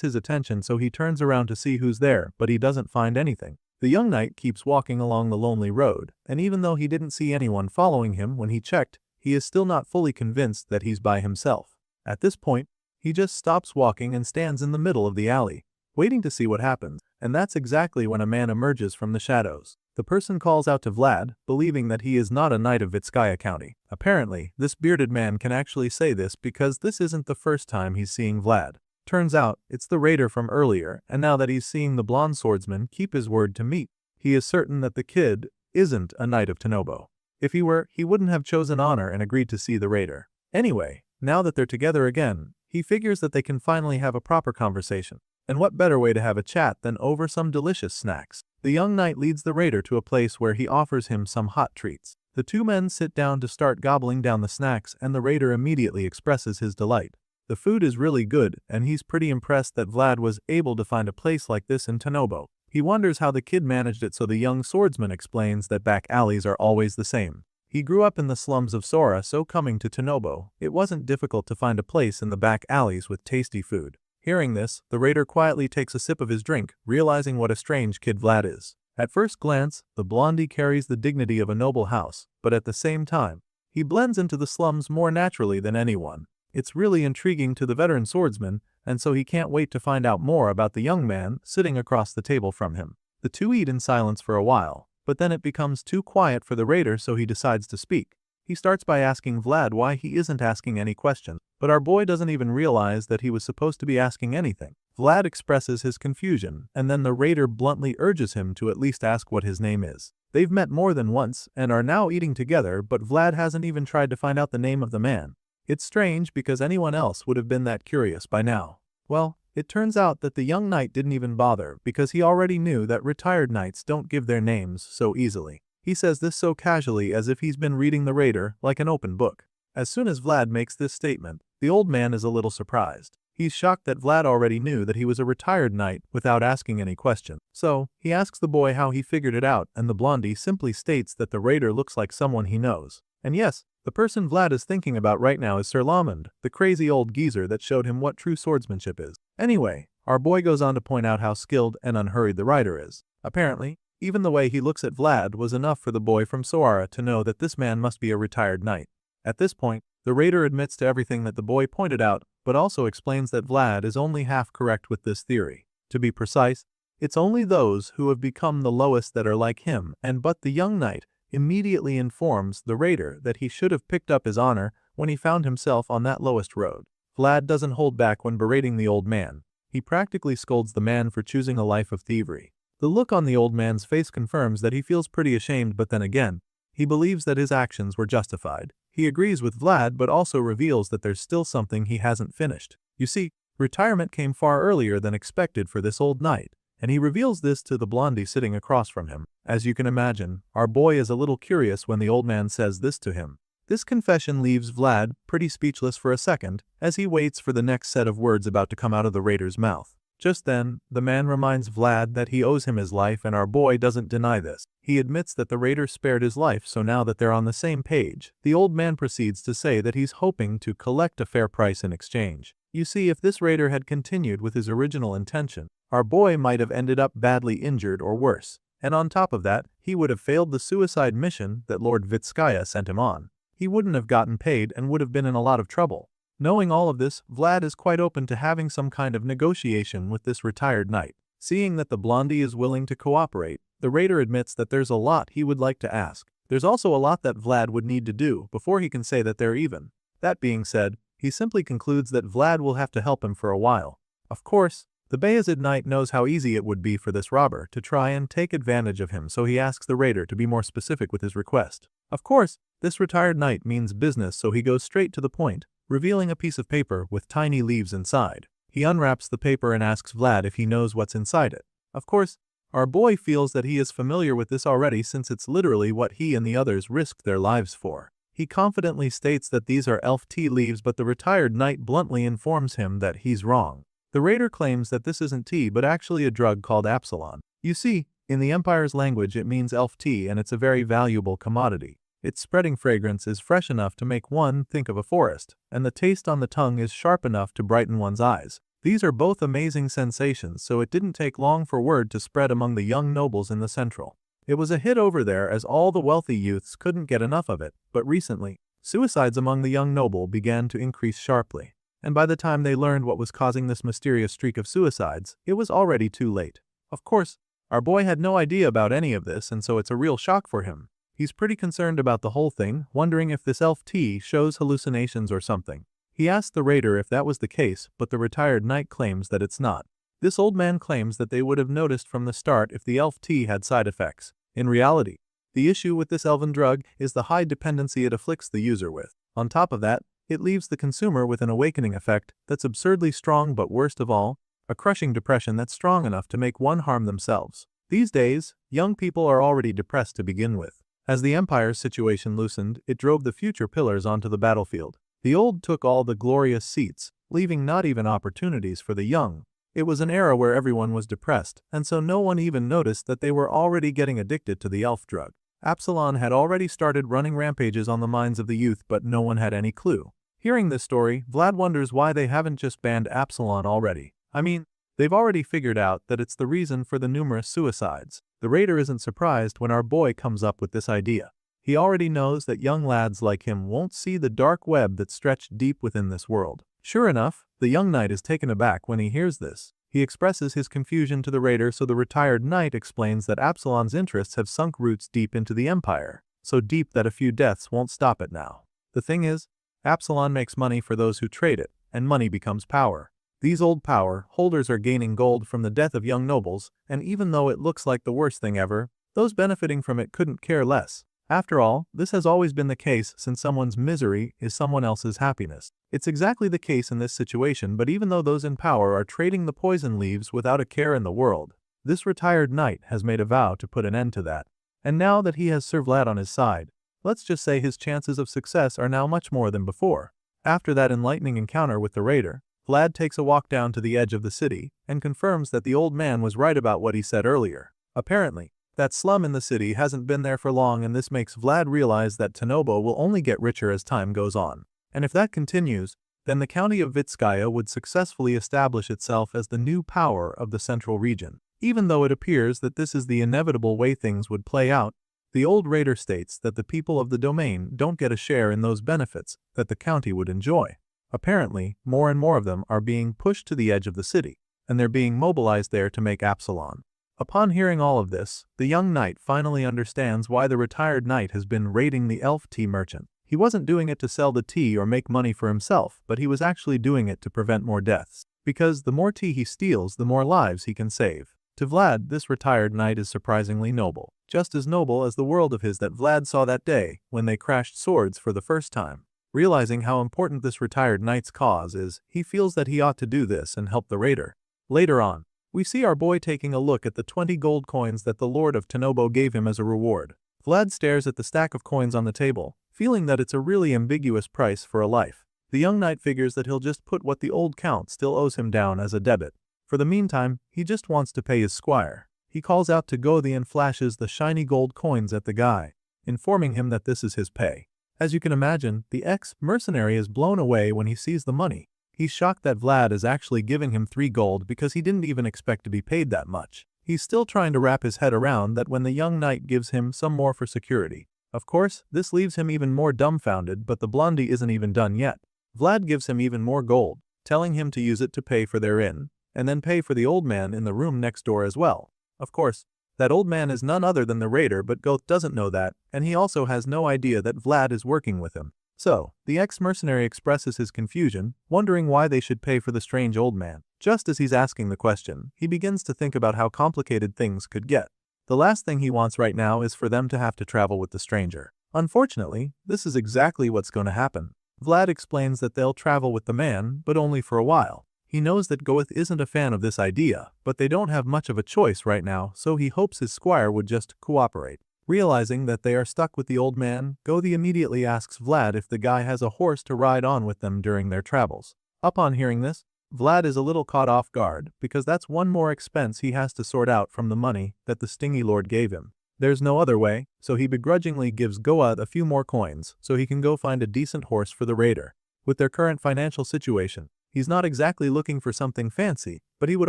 A: his attention, so he turns around to see who's there, but he doesn't find anything. The young knight keeps walking along the lonely road, and even though he didn't see anyone following him when he checked, he is still not fully convinced that he's by himself. At this point, he just stops walking and stands in the middle of the alley, waiting to see what happens, and that's exactly when a man emerges from the shadows. The person calls out to Vlad, believing that he is not a knight of Vitskaya County. Apparently, this bearded man can actually say this because this isn't the first time he's seeing Vlad. Turns out, it's the raider from earlier, and now that he's seeing the blonde swordsman keep his word to meet, he is certain that the kid isn't a knight of Tanobo. If he were, he wouldn't have chosen honor and agreed to see the raider. Anyway, now that they're together again, he figures that they can finally have a proper conversation. And what better way to have a chat than over some delicious snacks? The young knight leads the raider to a place where he offers him some hot treats. The two men sit down to start gobbling down the snacks, and the raider immediately expresses his delight. The food is really good, and he's pretty impressed that Vlad was able to find a place like this in Tanobo. He wonders how the kid managed it, so the young swordsman explains that back alleys are always the same. He grew up in the slums of Sora, so coming to Tanobo, it wasn't difficult to find a place in the back alleys with tasty food. Hearing this, the raider quietly takes a sip of his drink, realizing what a strange kid Vlad is. At first glance, the blondie carries the dignity of a noble house, but at the same time, he blends into the slums more naturally than anyone. It's really intriguing to the veteran swordsman, and so he can't wait to find out more about the young man sitting across the table from him. The two eat in silence for a while, but then it becomes too quiet for the raider, so he decides to speak. He starts by asking Vlad why he isn't asking any questions, but our boy doesn't even realize that he was supposed to be asking anything. Vlad expresses his confusion, and then the raider bluntly urges him to at least ask what his name is. They've met more than once and are now eating together, but Vlad hasn't even tried to find out the name of the man. It's strange because anyone else would have been that curious by now. Well, it turns out that the young knight didn't even bother because he already knew that retired knights don't give their names so easily. He says this so casually as if he's been reading the raider like an open book. As soon as Vlad makes this statement, the old man is a little surprised. He's shocked that Vlad already knew that he was a retired knight without asking any question. So, he asks the boy how he figured it out, and the blondie simply states that the raider looks like someone he knows. And yes, the person Vlad is thinking about right now is Sir Lamond, the crazy old geezer that showed him what true swordsmanship is. Anyway, our boy goes on to point out how skilled and unhurried the rider is. Apparently, even the way he looks at Vlad was enough for the boy from Sora to know that this man must be a retired knight. At this point, the raider admits to everything that the boy pointed out, but also explains that Vlad is only half correct with this theory. To be precise, it's only those who have become the lowest that are like him, but the young knight immediately informs the raider that he should have picked up his honor when he found himself on that lowest road. Vlad doesn't hold back when berating the old man. He practically scolds the man for choosing a life of thievery. The look on the old man's face confirms that he feels pretty ashamed, but then again, he believes that his actions were justified. He agrees with Vlad but also reveals that there's still something he hasn't finished. You see, Retirement came far earlier than expected for this old knight, and he reveals this to the blondie sitting across from him. As you can imagine, our boy is a little curious when the old man says this to him. This confession leaves Vlad pretty speechless for a second as he waits for the next set of words about to come out of the raider's mouth. Just then, the man reminds Vlad that he owes him his life, and our boy doesn't deny this. He admits that the raider spared his life, so now that they're on the same page, the old man proceeds to say that he's hoping to collect a fair price in exchange. You see, if this raider had continued with his original intention, our boy might have ended up badly injured or worse, and on top of that, he would have failed the suicide mission that Lord Vitskaya sent him on. He wouldn't have gotten paid and would have been in a lot of trouble. Knowing all of this, Vlad is quite open to having some kind of negotiation with this retired knight. Seeing that the blondie is willing to cooperate, the raider admits that there's a lot he would like to ask. There's also a lot that Vlad would need to do before he can say that they're even. That being said, he simply concludes that Vlad will have to help him for a while. Of course, the Bayezid knight knows how easy it would be for this robber to try and take advantage of him, so he asks the raider to be more specific with his request. Of course, this retired knight means business, so he goes straight to the point, revealing a piece of paper with tiny leaves inside. He unwraps the paper and asks Vlad if he knows what's inside it. Of course, our boy feels that he is familiar with this already since it's literally what he and the others risked their lives for. He confidently states that these are elf tea leaves, but the retired knight bluntly informs him that he's wrong. The raider claims that this isn't tea but actually a drug called Absalon. You see, in the Empire's language it means elf tea, and it's a very valuable commodity. Its spreading fragrance is fresh enough to make one think of a forest, and the taste on the tongue is sharp enough to brighten one's eyes. These are both amazing sensations, so it didn't take long for word to spread among the young nobles in the Central. It was a hit over there as all the wealthy youths couldn't get enough of it, but recently, suicides among the young noble began to increase sharply. And by the time they learned what was causing this mysterious streak of suicides, it was already too late. Of course, our boy had no idea about any of this, and so it's a real shock for him. He's pretty concerned about the whole thing, wondering if this elf tea shows hallucinations or something. He asks the raider if that was the case, but the retired knight claims that it's not. This old man claims that they would have noticed from the start if the elf tea had side effects. In reality, the issue with this elven drug is the high dependency it afflicts the user with. On top of that, it leaves the consumer with an awakening effect that's absurdly strong, but worst of all, a crushing depression that's strong enough to make one harm themselves. These days, young people are already depressed to begin with. As the Empire's situation loosened, it drove the future pillars onto the battlefield. The old took all the glorious seats, leaving not even opportunities for the young. It was an era where everyone was depressed, and so no one even noticed that they were already getting addicted to the elf drug. Absalon had already started running rampages on the minds of the youth, but no one had any clue. Hearing this story, Vlad wonders why they haven't just banned Absalon already. I mean, they've already figured out that it's the reason for the numerous suicides. The raider isn't surprised when our boy comes up with this idea. He already knows that young lads like him won't see the dark web that's stretched deep within this world. Sure enough, the young knight is taken aback when he hears this. He expresses his confusion to the raider, so the retired knight explains that Absalon's interests have sunk roots deep into the Empire, so deep that a few deaths won't stop it now. The thing is, Absalon makes money for those who trade it, and money becomes power. These old power holders are gaining gold from the death of young nobles, and even though it looks like the worst thing ever, those benefiting from it couldn't care less. After all, this has always been the case since someone's misery is someone else's happiness. It's exactly the case in this situation, but even though those in power are trading the poison leaves without a care in the world, this retired knight has made a vow to put an end to that. And now that he has Sir Vlad on his side, let's just say his chances of success are now much more than before. After that enlightening encounter with the raider, Vlad takes a walk down to the edge of the city and confirms that the old man was right about what he said earlier. Apparently, that slum in the city hasn't been there for long, and this makes Vlad realize that Tanobo will only get richer as time goes on. And if that continues, then the county of Vitskaya would successfully establish itself as the new power of the central region. Even though it appears that this is the inevitable way things would play out, the old raider states that the people of the domain don't get a share in those benefits that the county would enjoy. Apparently, more and more of them are being pushed to the edge of the city, and they're being mobilized there to make Absalon. Upon hearing all of this, the young knight finally understands why the retired knight has been raiding the elf tea merchant. He wasn't doing it to sell the tea or make money for himself, but he was actually doing it to prevent more deaths. Because the more tea he steals, the more lives he can save. To Vlad, this retired knight is surprisingly noble. Just as noble as the world of his that Vlad saw that day when they crashed swords for the first time. Realizing how important this retired knight's cause is, he feels that he ought to do this and help the raider. Later on, we see our boy taking a look at the 20 gold coins that the Lord of Tanobo gave him as a reward. Vlad stares at the stack of coins on the table, feeling that it's a really ambiguous price for a life. The young knight figures that he'll just put what the old count still owes him down as a debit. For the meantime, he just wants to pay his squire. He calls out to Gothi and flashes the shiny gold coins at the guy, informing him that this is his pay. As you can imagine, the ex-mercenary is blown away when he sees the money. He's shocked that Vlad is actually giving him 3 gold because he didn't even expect to be paid that much. He's still trying to wrap his head around that when the young knight gives him some more for security. Of course, this leaves him even more dumbfounded, but the blondie isn't even done yet. Vlad gives him even more gold, telling him to use it to pay for their inn, and then pay for the old man in the room next door as well. Of course, that old man is none other than the raider, but Goth doesn't know that, and he also has no idea that Vlad is working with him. So, the ex-mercenary expresses his confusion, wondering why they should pay for the strange old man. Just as he's asking the question, he begins to think about how complicated things could get. The last thing he wants right now is for them to have to travel with the stranger. Unfortunately, this is exactly what's going to happen. Vlad explains that they'll travel with the man, but only for a while. He knows that Goeth isn't a fan of this idea, but they don't have much of a choice right now, so he hopes his squire would just cooperate. Realizing that they are stuck with the old man, Gothi immediately asks Vlad if the guy has a horse to ride on with them during their travels. Upon hearing this, Vlad is a little caught off guard, because that's one more expense he has to sort out from the money that the Stingy Lord gave him. There's no other way, so he begrudgingly gives Goeth a few more coins so he can go find a decent horse for the raider. With their current financial situation, he's not exactly looking for something fancy, but he would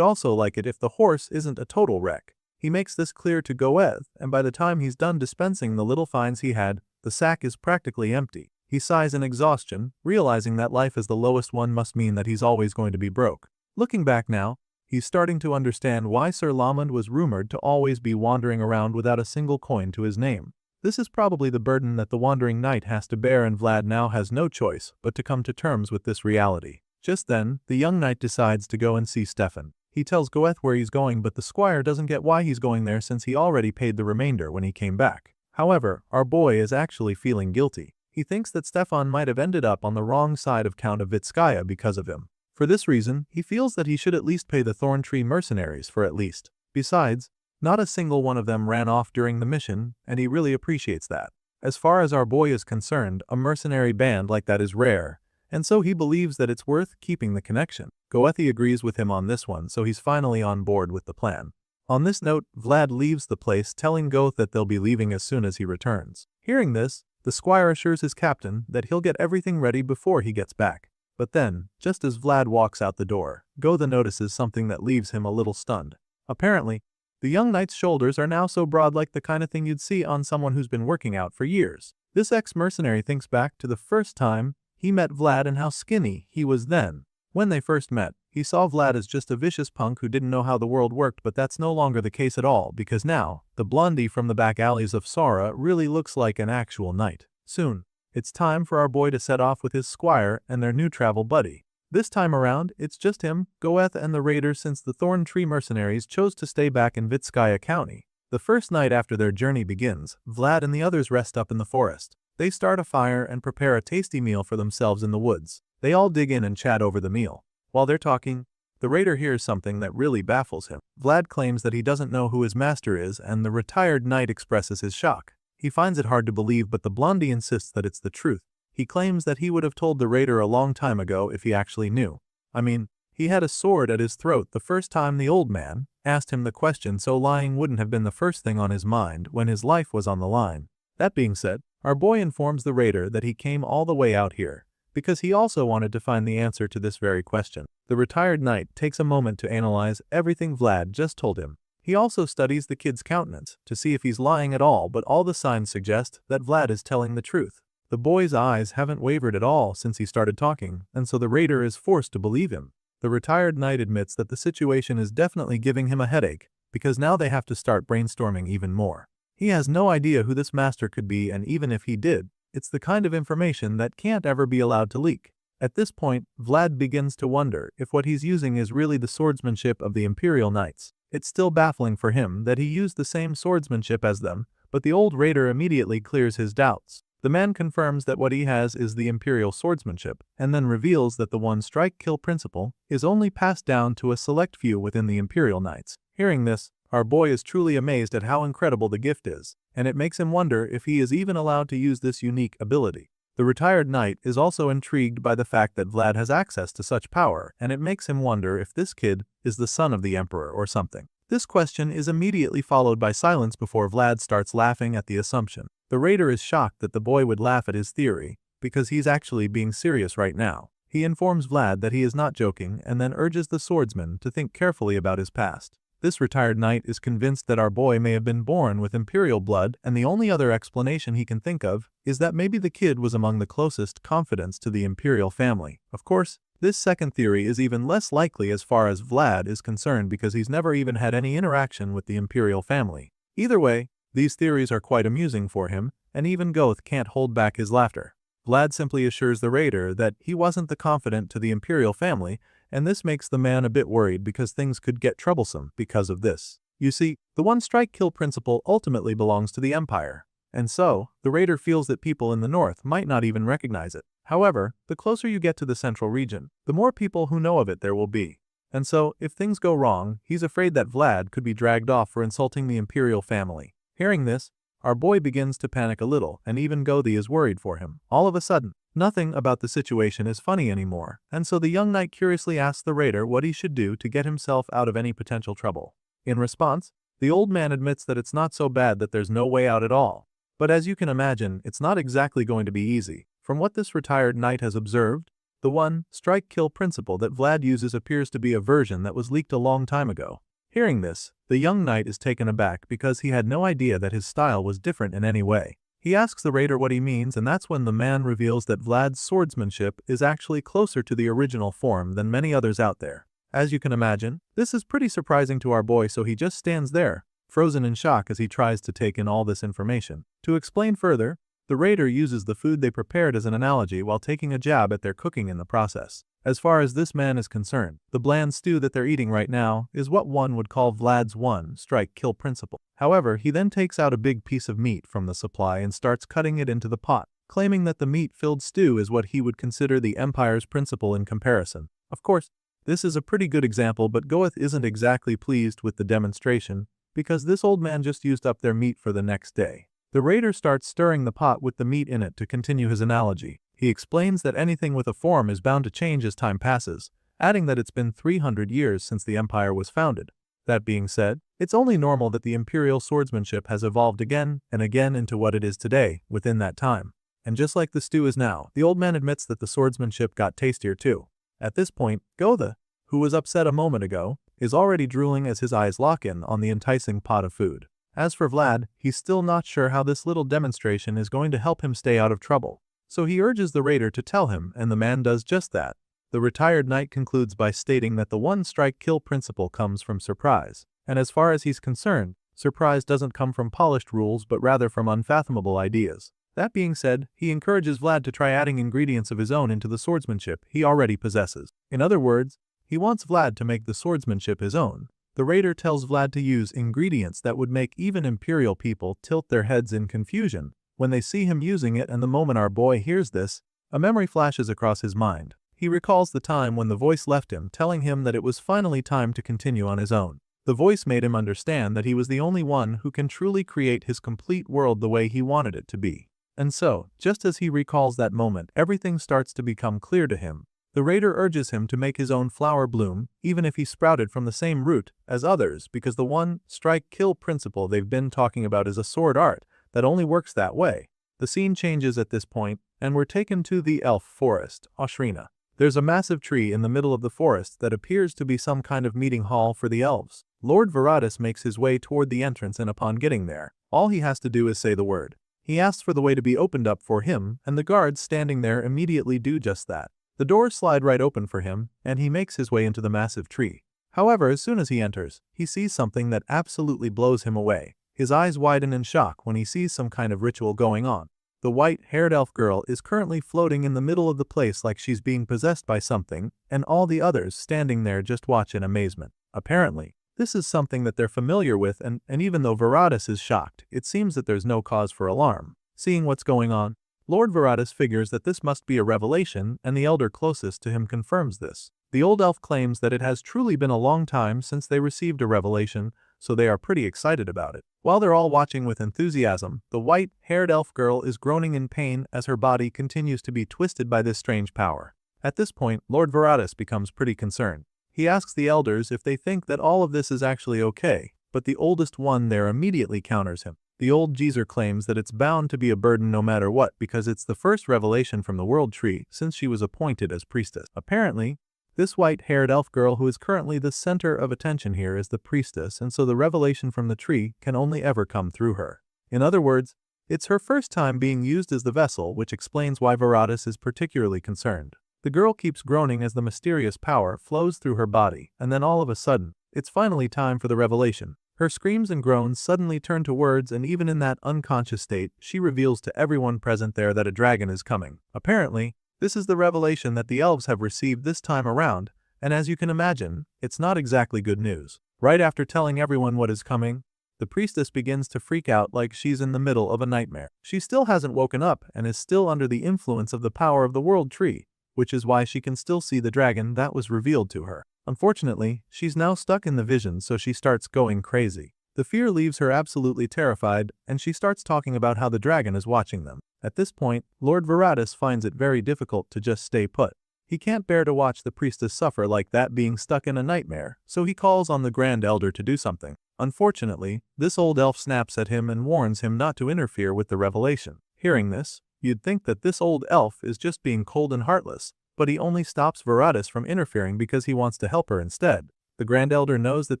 A: also like it if the horse isn't a total wreck. He makes this clear to Goeth, and by the time he's done dispensing the little fines he had, the sack is practically empty. He sighs in exhaustion, realizing that life as the lowest one must mean that he's always going to be broke. Looking back now, he's starting to understand why Sir Lamond was rumored to always be wandering around without a single coin to his name. This is probably the burden that the wandering knight has to bear, and Vlad now has no choice but to come to terms with this reality. Just then, the young knight decides to go and see Stefan. He tells Goeth where he's going, but the squire doesn't get why he's going there since he already paid the remainder when he came back. However, our boy is actually feeling guilty. He thinks that Stefan might have ended up on the wrong side of Count of Vitskaya because of him. For this reason, he feels that he should at least pay the Thorntree mercenaries for at least. Besides, not a single one of them ran off during the mission, and he really appreciates that. As far as our boy is concerned, a mercenary band like that is rare, and so he believes that it's worth keeping the connection. Goethi agrees with him on this one, so he's finally on board with the plan. On this note, Vlad leaves the place, telling Goeth that they'll be leaving as soon as he returns. Hearing this, the squire assures his captain that he'll get everything ready before he gets back. But then, just as Vlad walks out the door, Goethe notices something that leaves him a little stunned. Apparently, the young knight's shoulders are now so broad, like the kind of thing you'd see on someone who's been working out for years. This ex-mercenary thinks back to the first time he met Vlad and how skinny he was then. When they first met, he saw Vlad as just a vicious punk who didn't know how the world worked, but that's no longer the case at all, because now, the blondie from the back alleys of Sora really looks like an actual knight. Soon, it's time for our boy to set off with his squire and their new travel buddy. This time around, it's just him, Goeth, and the raiders, since the Thorntree mercenaries chose to stay back in Vitskaya County. The first night after their journey begins, Vlad and the others rest up in the forest. They start a fire and prepare a tasty meal for themselves in the woods. They all dig in and chat over the meal. While they're talking, the raider hears something that really baffles him. Vlad claims that he doesn't know who his master is, and the retired knight expresses his shock. He finds it hard to believe, but the blondie insists that it's the truth. He claims that he would have told the raider a long time ago if he actually knew. I mean, he had a sword at his throat the first time the old man asked him the question, so lying wouldn't have been the first thing on his mind when his life was on the line. That being said, our boy informs the raider that he came all the way out here because he also wanted to find the answer to this very question. The retired knight takes a moment to analyze everything Vlad just told him. He also studies the kid's countenance to see if he's lying at all, but all the signs suggest that Vlad is telling the truth. The boy's eyes haven't wavered at all since he started talking, and so the raider is forced to believe him. The retired knight admits that the situation is definitely giving him a headache, because now they have to start brainstorming even more. He has no idea who this master could be, and even if he did, it's the kind of information that can't ever be allowed to leak. At this point, Vlad begins to wonder if what he's using is really the swordsmanship of the Imperial Knights. It's still baffling for him that he used the same swordsmanship as them, but the old raider immediately clears his doubts. The man confirms that what he has is the imperial swordsmanship, and then reveals that the one strike-kill principle is only passed down to a select few within the imperial knights. Hearing this, our boy is truly amazed at how incredible the gift is, and it makes him wonder if he is even allowed to use this unique ability. The retired knight is also intrigued by the fact that Vlad has access to such power, and it makes him wonder if this kid is the son of the emperor or something. This question is immediately followed by silence before Vlad starts laughing at the assumption. The raider is shocked that the boy would laugh at his theory, because he's actually being serious right now. He informs Vlad that he is not joking and then urges the swordsman to think carefully about his past. This retired knight is convinced that our boy may have been born with imperial blood, and the only other explanation he can think of is that maybe the kid was among the closest confidants to the imperial family. Of course, this second theory is even less likely as far as Vlad is concerned because he's never even had any interaction with the imperial family. Either way, these theories are quite amusing for him, and even Goth can't hold back his laughter. Vlad simply assures the raider that he wasn't the confidant to the imperial family, and this makes the man a bit worried because things could get troublesome because of this. You see, the one strike-kill principle ultimately belongs to the empire, and so, the raider feels that people in the north might not even recognize it. However, the closer you get to the central region, the more people who know of it there will be. And so, if things go wrong, he's afraid that Vlad could be dragged off for insulting the imperial family. Hearing this, our boy begins to panic a little, and even Gothi is worried for him. All of a sudden, nothing about the situation is funny anymore, and so the young knight curiously asks the raider what he should do to get himself out of any potential trouble. In response, the old man admits that it's not so bad that there's no way out at all. But as you can imagine, it's not exactly going to be easy. From what this retired knight has observed, the one strike-kill principle that Vlad uses appears to be a version that was leaked a long time ago. Hearing this, the young knight is taken aback because he had no idea that his style was different in any way. He asks the raider what he means, and that's when the man reveals that Vlad's swordsmanship is actually closer to the original form than many others out there. As you can imagine, this is pretty surprising to our boy, so he just stands there, frozen in shock as he tries to take in all this information. To explain further, the raider uses the food they prepared as an analogy while taking a jab at their cooking in the process. As far as this man is concerned, the bland stew that they're eating right now is what one would call Vlad's one strike-kill principle. However, he then takes out a big piece of meat from the supply and starts cutting it into the pot, claiming that the meat-filled stew is what he would consider the empire's principle in comparison. Of course, this is a pretty good example, but Goeth isn't exactly pleased with the demonstration because this old man just used up their meat for the next day. The raider starts stirring the pot with the meat in it to continue his analogy. He explains that anything with a form is bound to change as time passes, adding that it's been 300 years since the empire was founded. That being said, it's only normal that the imperial swordsmanship has evolved again and again into what it is today within that time. And just like the stew is now, the old man admits that the swordsmanship got tastier too. At this point, Gotha, who was upset a moment ago, is already drooling as his eyes lock in on the enticing pot of food. As for Vlad, he's still not sure how this little demonstration is going to help him stay out of trouble. So he urges the raider to tell him, and the man does just that. The retired knight concludes by stating that the one strike-kill principle comes from surprise. And as far as he's concerned, surprise doesn't come from polished rules but rather from unfathomable ideas. That being said, he encourages Vlad to try adding ingredients of his own into the swordsmanship he already possesses. In other words, he wants Vlad to make the swordsmanship his own. The raider tells Vlad to use ingredients that would make even imperial people tilt their heads in confusion when they see him using it, and the moment our boy hears this, a memory flashes across his mind. He recalls the time when the voice left him, telling him that it was finally time to continue on his own. The voice made him understand that he was the only one who can truly create his complete world the way he wanted it to be. And so, just as he recalls that moment, everything starts to become clear to him. The raider urges him to make his own flower bloom, even if he sprouted from the same root as others, because the one strike-kill principle they've been talking about is a sword art that only works that way. The scene changes at this point, and we're taken to the elf forest, Ashrina. There's a massive tree in the middle of the forest that appears to be some kind of meeting hall for the elves. Lord Varatus makes his way toward the entrance, and upon getting there, all he has to do is say the word. He asks for the way to be opened up for him, and the guards standing there immediately do just that. The doors slide right open for him, and he makes his way into the massive tree. However, as soon as he enters, he sees something that absolutely blows him away. His eyes widen in shock when he sees some kind of ritual going on. The white-haired elf girl is currently floating in the middle of the place like she's being possessed by something, and all the others standing there just watch in amazement. Apparently, this is something that they're familiar with, and even though Varatus is shocked, it seems that there's no cause for alarm. Seeing what's going on, Lord Veratus figures that this must be a revelation, and the elder closest to him confirms this. The old elf claims that it has truly been a long time since they received a revelation, so they are pretty excited about it. While they're all watching with enthusiasm, the white-haired elf girl is groaning in pain as her body continues to be twisted by this strange power. At this point, Lord Veratus becomes pretty concerned. He asks the elders if they think that all of this is actually okay, but the oldest one there immediately counters him. The old geezer claims that it's bound to be a burden no matter what because it's the first revelation from the World Tree since she was appointed as priestess. Apparently, this white-haired elf girl who is currently the center of attention here is the priestess, and so the revelation from the tree can only ever come through her. In other words, it's her first time being used as the vessel, which explains why Veratus is particularly concerned. The girl keeps groaning as the mysterious power flows through her body, and then all of a sudden, it's finally time for the revelation. Her screams and groans suddenly turn to words, and even in that unconscious state, she reveals to everyone present there that a dragon is coming. Apparently, this is the revelation that the elves have received this time around, and as you can imagine, it's not exactly good news. Right after telling everyone what is coming, the priestess begins to freak out like she's in the middle of a nightmare. She still hasn't woken up and is still under the influence of the power of the World Tree, which is why she can still see the dragon that was revealed to her. Unfortunately, she's now stuck in the vision, so she starts going crazy. The fear leaves her absolutely terrified, and she starts talking about how the dragon is watching them. At this point, Lord Veratus finds it very difficult to just stay put. He can't bear to watch the priestess suffer like that, being stuck in a nightmare, so he calls on the Grand Elder to do something. Unfortunately, this old elf snaps at him and warns him not to interfere with the revelation. Hearing this, you'd think that this old elf is just being cold and heartless, but he only stops Veratus from interfering because he wants to help her instead. The Grand Elder knows that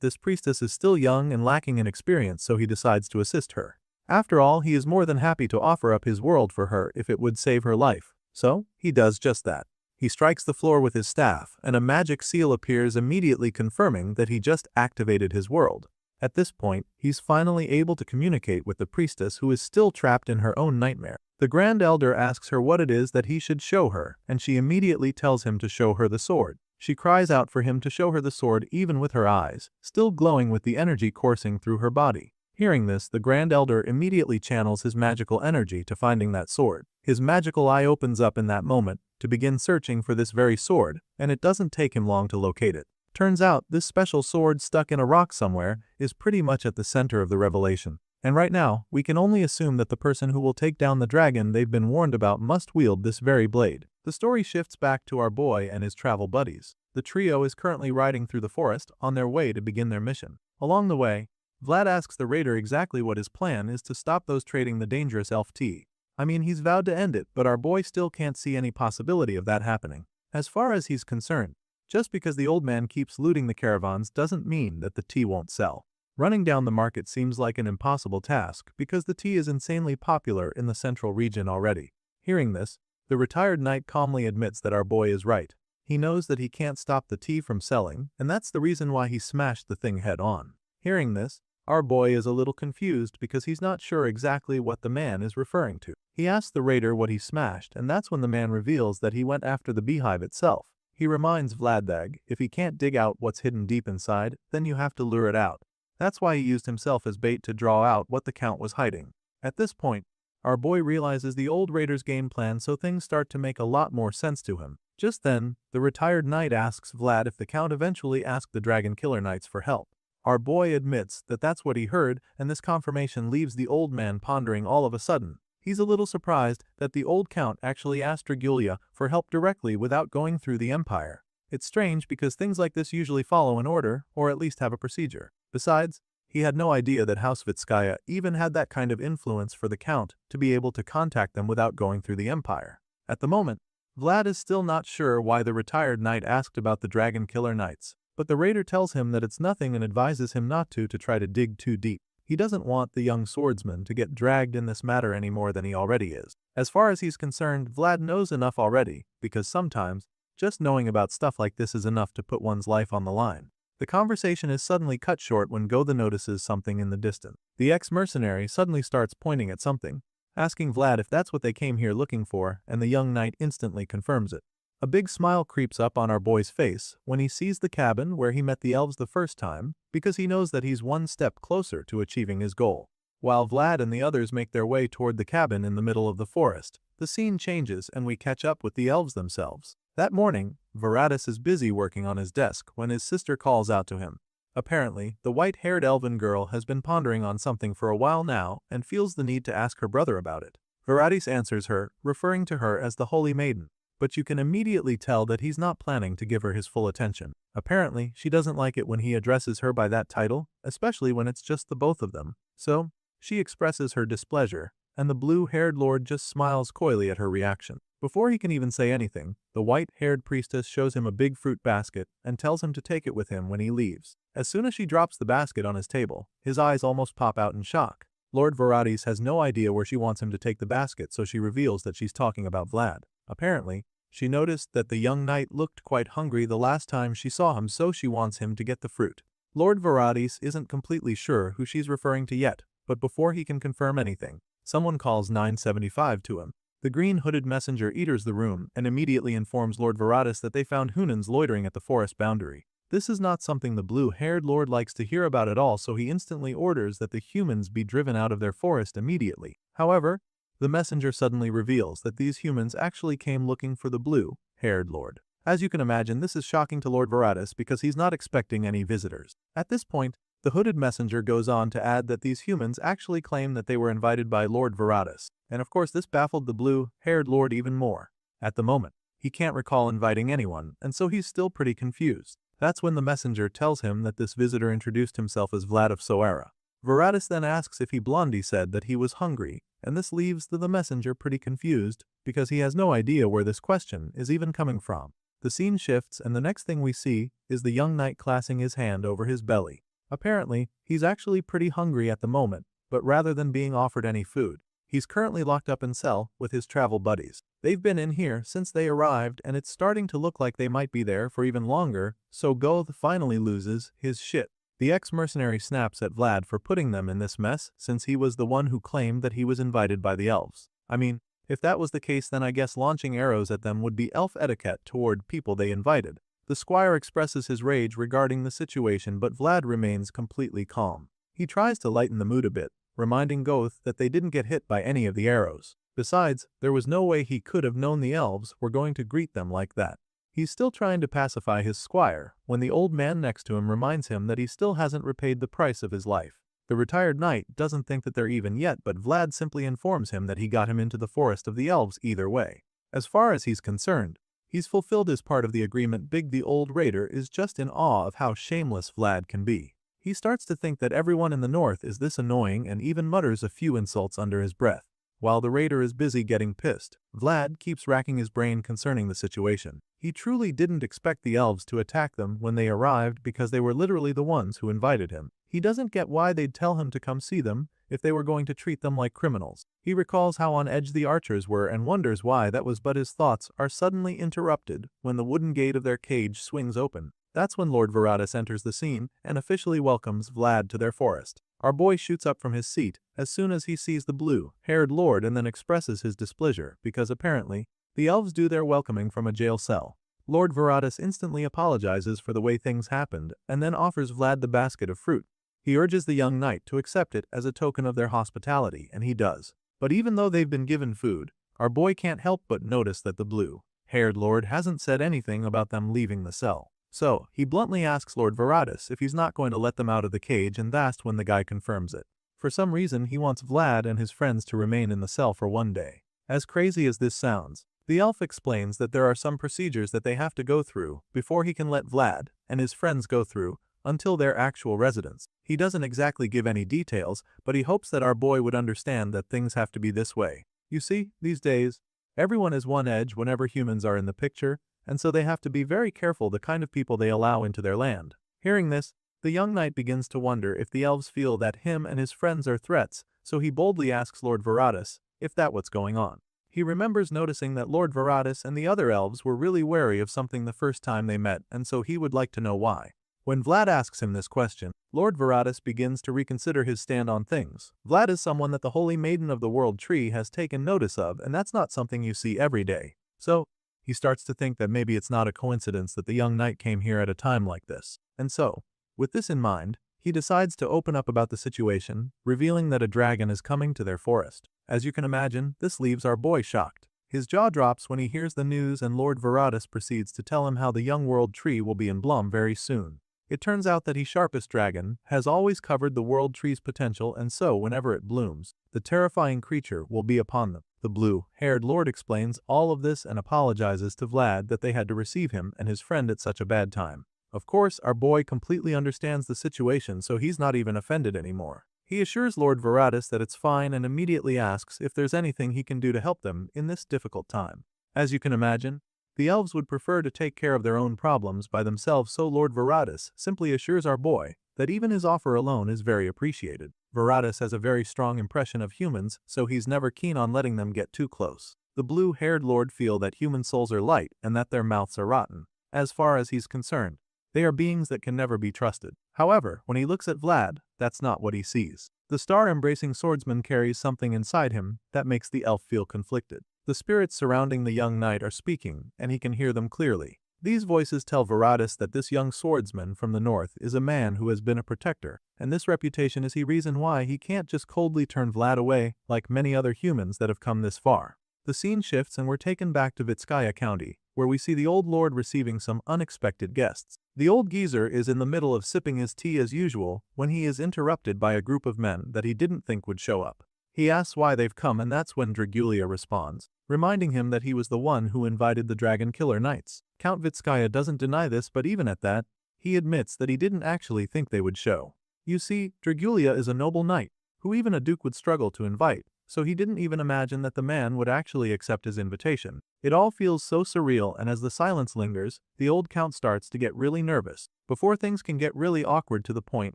A: this priestess is still young and lacking in experience, so he decides to assist her. After all, he is more than happy to offer up his world for her if it would save her life. So, he does just that. He strikes the floor with his staff, and a magic seal appears, immediately confirming that he just activated his world. At this point, he's finally able to communicate with the priestess, who is still trapped in her own nightmare. The Grand Elder asks her what it is that he should show her, and she immediately tells him to show her the sword. She cries out for him to show her the sword, even with her eyes still glowing with the energy coursing through her body. Hearing this, the Grand Elder immediately channels his magical energy to finding that sword. His magical eye opens up in that moment to begin searching for this very sword, and it doesn't take him long to locate it. Turns out, this special sword stuck in a rock somewhere is pretty much at the center of the revelation. And right now, we can only assume that the person who will take down the dragon they've been warned about must wield this very blade. The story shifts back to our boy and his travel buddies. The trio is currently riding through the forest on their way to begin their mission. Along the way, Vlad asks the raider exactly what his plan is to stop those trading the dangerous elf tea. I mean, he's vowed to end it, but our boy still can't see any possibility of that happening. As far as he's concerned, just because the old man keeps looting the caravans doesn't mean that the tea won't sell. Running down the market seems like an impossible task because the tea is insanely popular in the central region already. Hearing this, the retired knight calmly admits that our boy is right. He knows that he can't stop the tea from selling, and that's the reason why he smashed the thing head on. Hearing this, our boy is a little confused because he's not sure exactly what the man is referring to. He asks the raider what he smashed, and that's when the man reveals that he went after the beehive itself. He reminds Vlad that if he can't dig out what's hidden deep inside, then you have to lure it out. That's why he used himself as bait to draw out what the Count was hiding. At this point, our boy realizes the old raider's game plan, so things start to make a lot more sense to him. Just then, the retired knight asks Vlad if the Count eventually asked the Dragon Killer Knights for help. Our boy admits that that's what he heard, and this confirmation leaves the old man pondering all of a sudden. He's a little surprised that the old Count actually asked Dragulia for help directly without going through the Empire. It's strange because things like this usually follow an order, or at least have a procedure. Besides, he had no idea that House Vitskaya even had that kind of influence for the Count to be able to contact them without going through the Empire. At the moment, Vlad is still not sure why the retired knight asked about the Dragon Killer Knights, but the raider tells him that it's nothing and advises him not to try to dig too deep. He doesn't want the young swordsman to get dragged in this matter any more than he already is. As far as he's concerned, Vlad knows enough already, because sometimes, just knowing about stuff like this is enough to put one's life on the line. The conversation is suddenly cut short when Gotha notices something in the distance. The ex-mercenary suddenly starts pointing at something, asking Vlad if that's what they came here looking for, and the young knight instantly confirms it. A big smile creeps up on our boy's face when he sees the cabin where he met the elves the first time, because he knows that he's one step closer to achieving his goal. While Vlad and the others make their way toward the cabin in the middle of the forest, the scene changes and we catch up with the elves themselves. That morning, Varatus is busy working on his desk when his sister calls out to him. Apparently, the white-haired elven girl has been pondering on something for a while now and feels the need to ask her brother about it. Varatis answers her, referring to her as the Holy Maiden, but you can immediately tell that he's not planning to give her his full attention. Apparently, she doesn't like it when he addresses her by that title, especially when it's just the both of them. So, she expresses her displeasure, and the blue-haired lord just smiles coyly at her reaction. Before he can even say anything, the white-haired priestess shows him a big fruit basket and tells him to take it with him when he leaves. As soon as she drops the basket on his table, his eyes almost pop out in shock. Lord Varatis has no idea where she wants him to take the basket, so she reveals that she's talking about Vlad. Apparently, she noticed that the young knight looked quite hungry the last time she saw him, so she wants him to get the fruit. Lord Varatis isn't completely sure who she's referring to yet, but before he can confirm anything, someone calls 975 to him. The green-hooded messenger enters the room and immediately informs Lord Varatis that they found Hunans loitering at the forest boundary. This is not something the blue-haired lord likes to hear about at all, so he instantly orders that the humans be driven out of their forest immediately. However, the messenger suddenly reveals that these humans actually came looking for the blue-haired lord. As you can imagine, this is shocking to Lord Varatis because he's not expecting any visitors. At this point, the hooded messenger goes on to add that these humans actually claim that they were invited by Lord Varatis, and of course this baffled the blue-haired lord even more. At the moment, he can't recall inviting anyone, and so he's still pretty confused. That's when the messenger tells him that this visitor introduced himself as Vlad of Soera. Varatis then asks if he Blondie said that he was hungry, and this leaves the messenger pretty confused because he has no idea where this question is even coming from. The scene shifts and the next thing we see is the young knight clasping his hand over his belly. Apparently, he's actually pretty hungry at the moment, but rather than being offered any food, he's currently locked up in cell with his travel buddies. They've been in here since they arrived and it's starting to look like they might be there for even longer, so Goth finally loses his shit. The ex-mercenary snaps at Vlad for putting them in this mess since he was the one who claimed that he was invited by the elves. I mean, if that was the case, then I guess launching arrows at them would be elf etiquette toward people they invited. The squire expresses his rage regarding the situation, but Vlad remains completely calm. He tries to lighten the mood a bit, reminding Goth that they didn't get hit by any of the arrows. Besides, there was no way he could have known the elves were going to greet them like that. He's still trying to pacify his squire when the old man next to him reminds him that he still hasn't repaid the price of his life. The retired knight doesn't think that they're even yet, but Vlad simply informs him that he got him into the forest of the elves either way. As far as he's concerned, he's fulfilled his part of the agreement. The old raider is just in awe of how shameless Vlad can be. He starts to think that everyone in the north is this annoying and even mutters a few insults under his breath. While the raider is busy getting pissed, Vlad keeps racking his brain concerning the situation. He truly didn't expect the elves to attack them when they arrived because they were literally the ones who invited him. He doesn't get why they'd tell him to come see them if they were going to treat them like criminals. He recalls how on edge the archers were and wonders why that was, but his thoughts are suddenly interrupted when the wooden gate of their cage swings open. That's when Lord Varatis enters the scene and officially welcomes Vlad to their forest. Our boy shoots up from his seat as soon as he sees the blue-haired lord and then expresses his displeasure because apparently the elves do their welcoming from a jail cell. Lord Varatis instantly apologizes for the way things happened and then offers Vlad the basket of fruit. He urges the young knight to accept it as a token of their hospitality, and he does. But even though they've been given food, our boy can't help but notice that the blue-haired lord hasn't said anything about them leaving the cell. So, he bluntly asks Lord Varatis if he's not going to let them out of the cage, and that's when the guy confirms it. For some reason, he wants Vlad and his friends to remain in the cell for one day. As crazy as this sounds, the elf explains that there are some procedures that they have to go through before he can let Vlad and his friends go through until their actual residence. He doesn't exactly give any details, but he hopes that our boy would understand that things have to be this way. You see, these days, everyone is one edge whenever humans are in the picture, and so they have to be very careful the kind of people they allow into their land. Hearing this, the young knight begins to wonder if the elves feel that him and his friends are threats, so he boldly asks Lord Varatis if that's what's going on. He remembers noticing that Lord Varatis and the other elves were really wary of something the first time they met, and so he would like to know why. When Vlad asks him this question, Lord Varatis begins to reconsider his stand on things. Vlad is someone that the Holy Maiden of the World Tree has taken notice of, and that's not something you see every day. So, he starts to think that maybe it's not a coincidence that the young knight came here at a time like this. And so, with this in mind, He decides to open up about the situation, revealing that a dragon is coming to their forest. As you can imagine, this leaves our boy shocked. His jaw drops when he hears the news, and Lord Veratus proceeds to tell him how the young world tree will be in bloom very soon. It turns out that he, sharpest dragon, has always covered the world tree's potential, and so whenever it blooms, the terrifying creature will be upon them. The blue-haired lord explains all of this and apologizes to Vlad that they had to receive him and his friend at such a bad time. Of course, our boy completely understands the situation, so he's not even offended anymore. He assures Lord Veratus that it's fine and immediately asks if there's anything he can do to help them in this difficult time. As you can imagine, the elves would prefer to take care of their own problems by themselves, so Lord Veratus simply assures our boy that even his offer alone is very appreciated. Veratus has a very strong impression of humans, so he's never keen on letting them get too close. The blue-haired lord feel that human souls are light and that their mouths are rotten. As far as he's concerned, they are beings that can never be trusted. However, when he looks at Vlad, that's not what he sees. The star-embracing swordsman carries something inside him that makes the elf feel conflicted. The spirits surrounding the young knight are speaking, and he can hear them clearly. These voices tell Veratus that this young swordsman from the north is a man who has been a protector, and this reputation is the reason why he can't just coldly turn Vlad away like many other humans that have come this far. The scene shifts and we're taken back to Vitskaya County, where we see the old lord receiving some unexpected guests. The old geezer is in the middle of sipping his tea as usual when he is interrupted by a group of men that he didn't think would show up. He asks why they've come, and that's when Dragulia responds, reminding him that he was the one who invited the Dragon Killer Knights. Count Vitskaya doesn't deny this, but even at that, he admits that he didn't actually think they would show. You see, Dragulia is a noble knight, who even a duke would struggle to invite, so he didn't even imagine that the man would actually accept his invitation. It all feels so surreal, and as the silence lingers, the old count starts to get really nervous. Before things can get really awkward to the point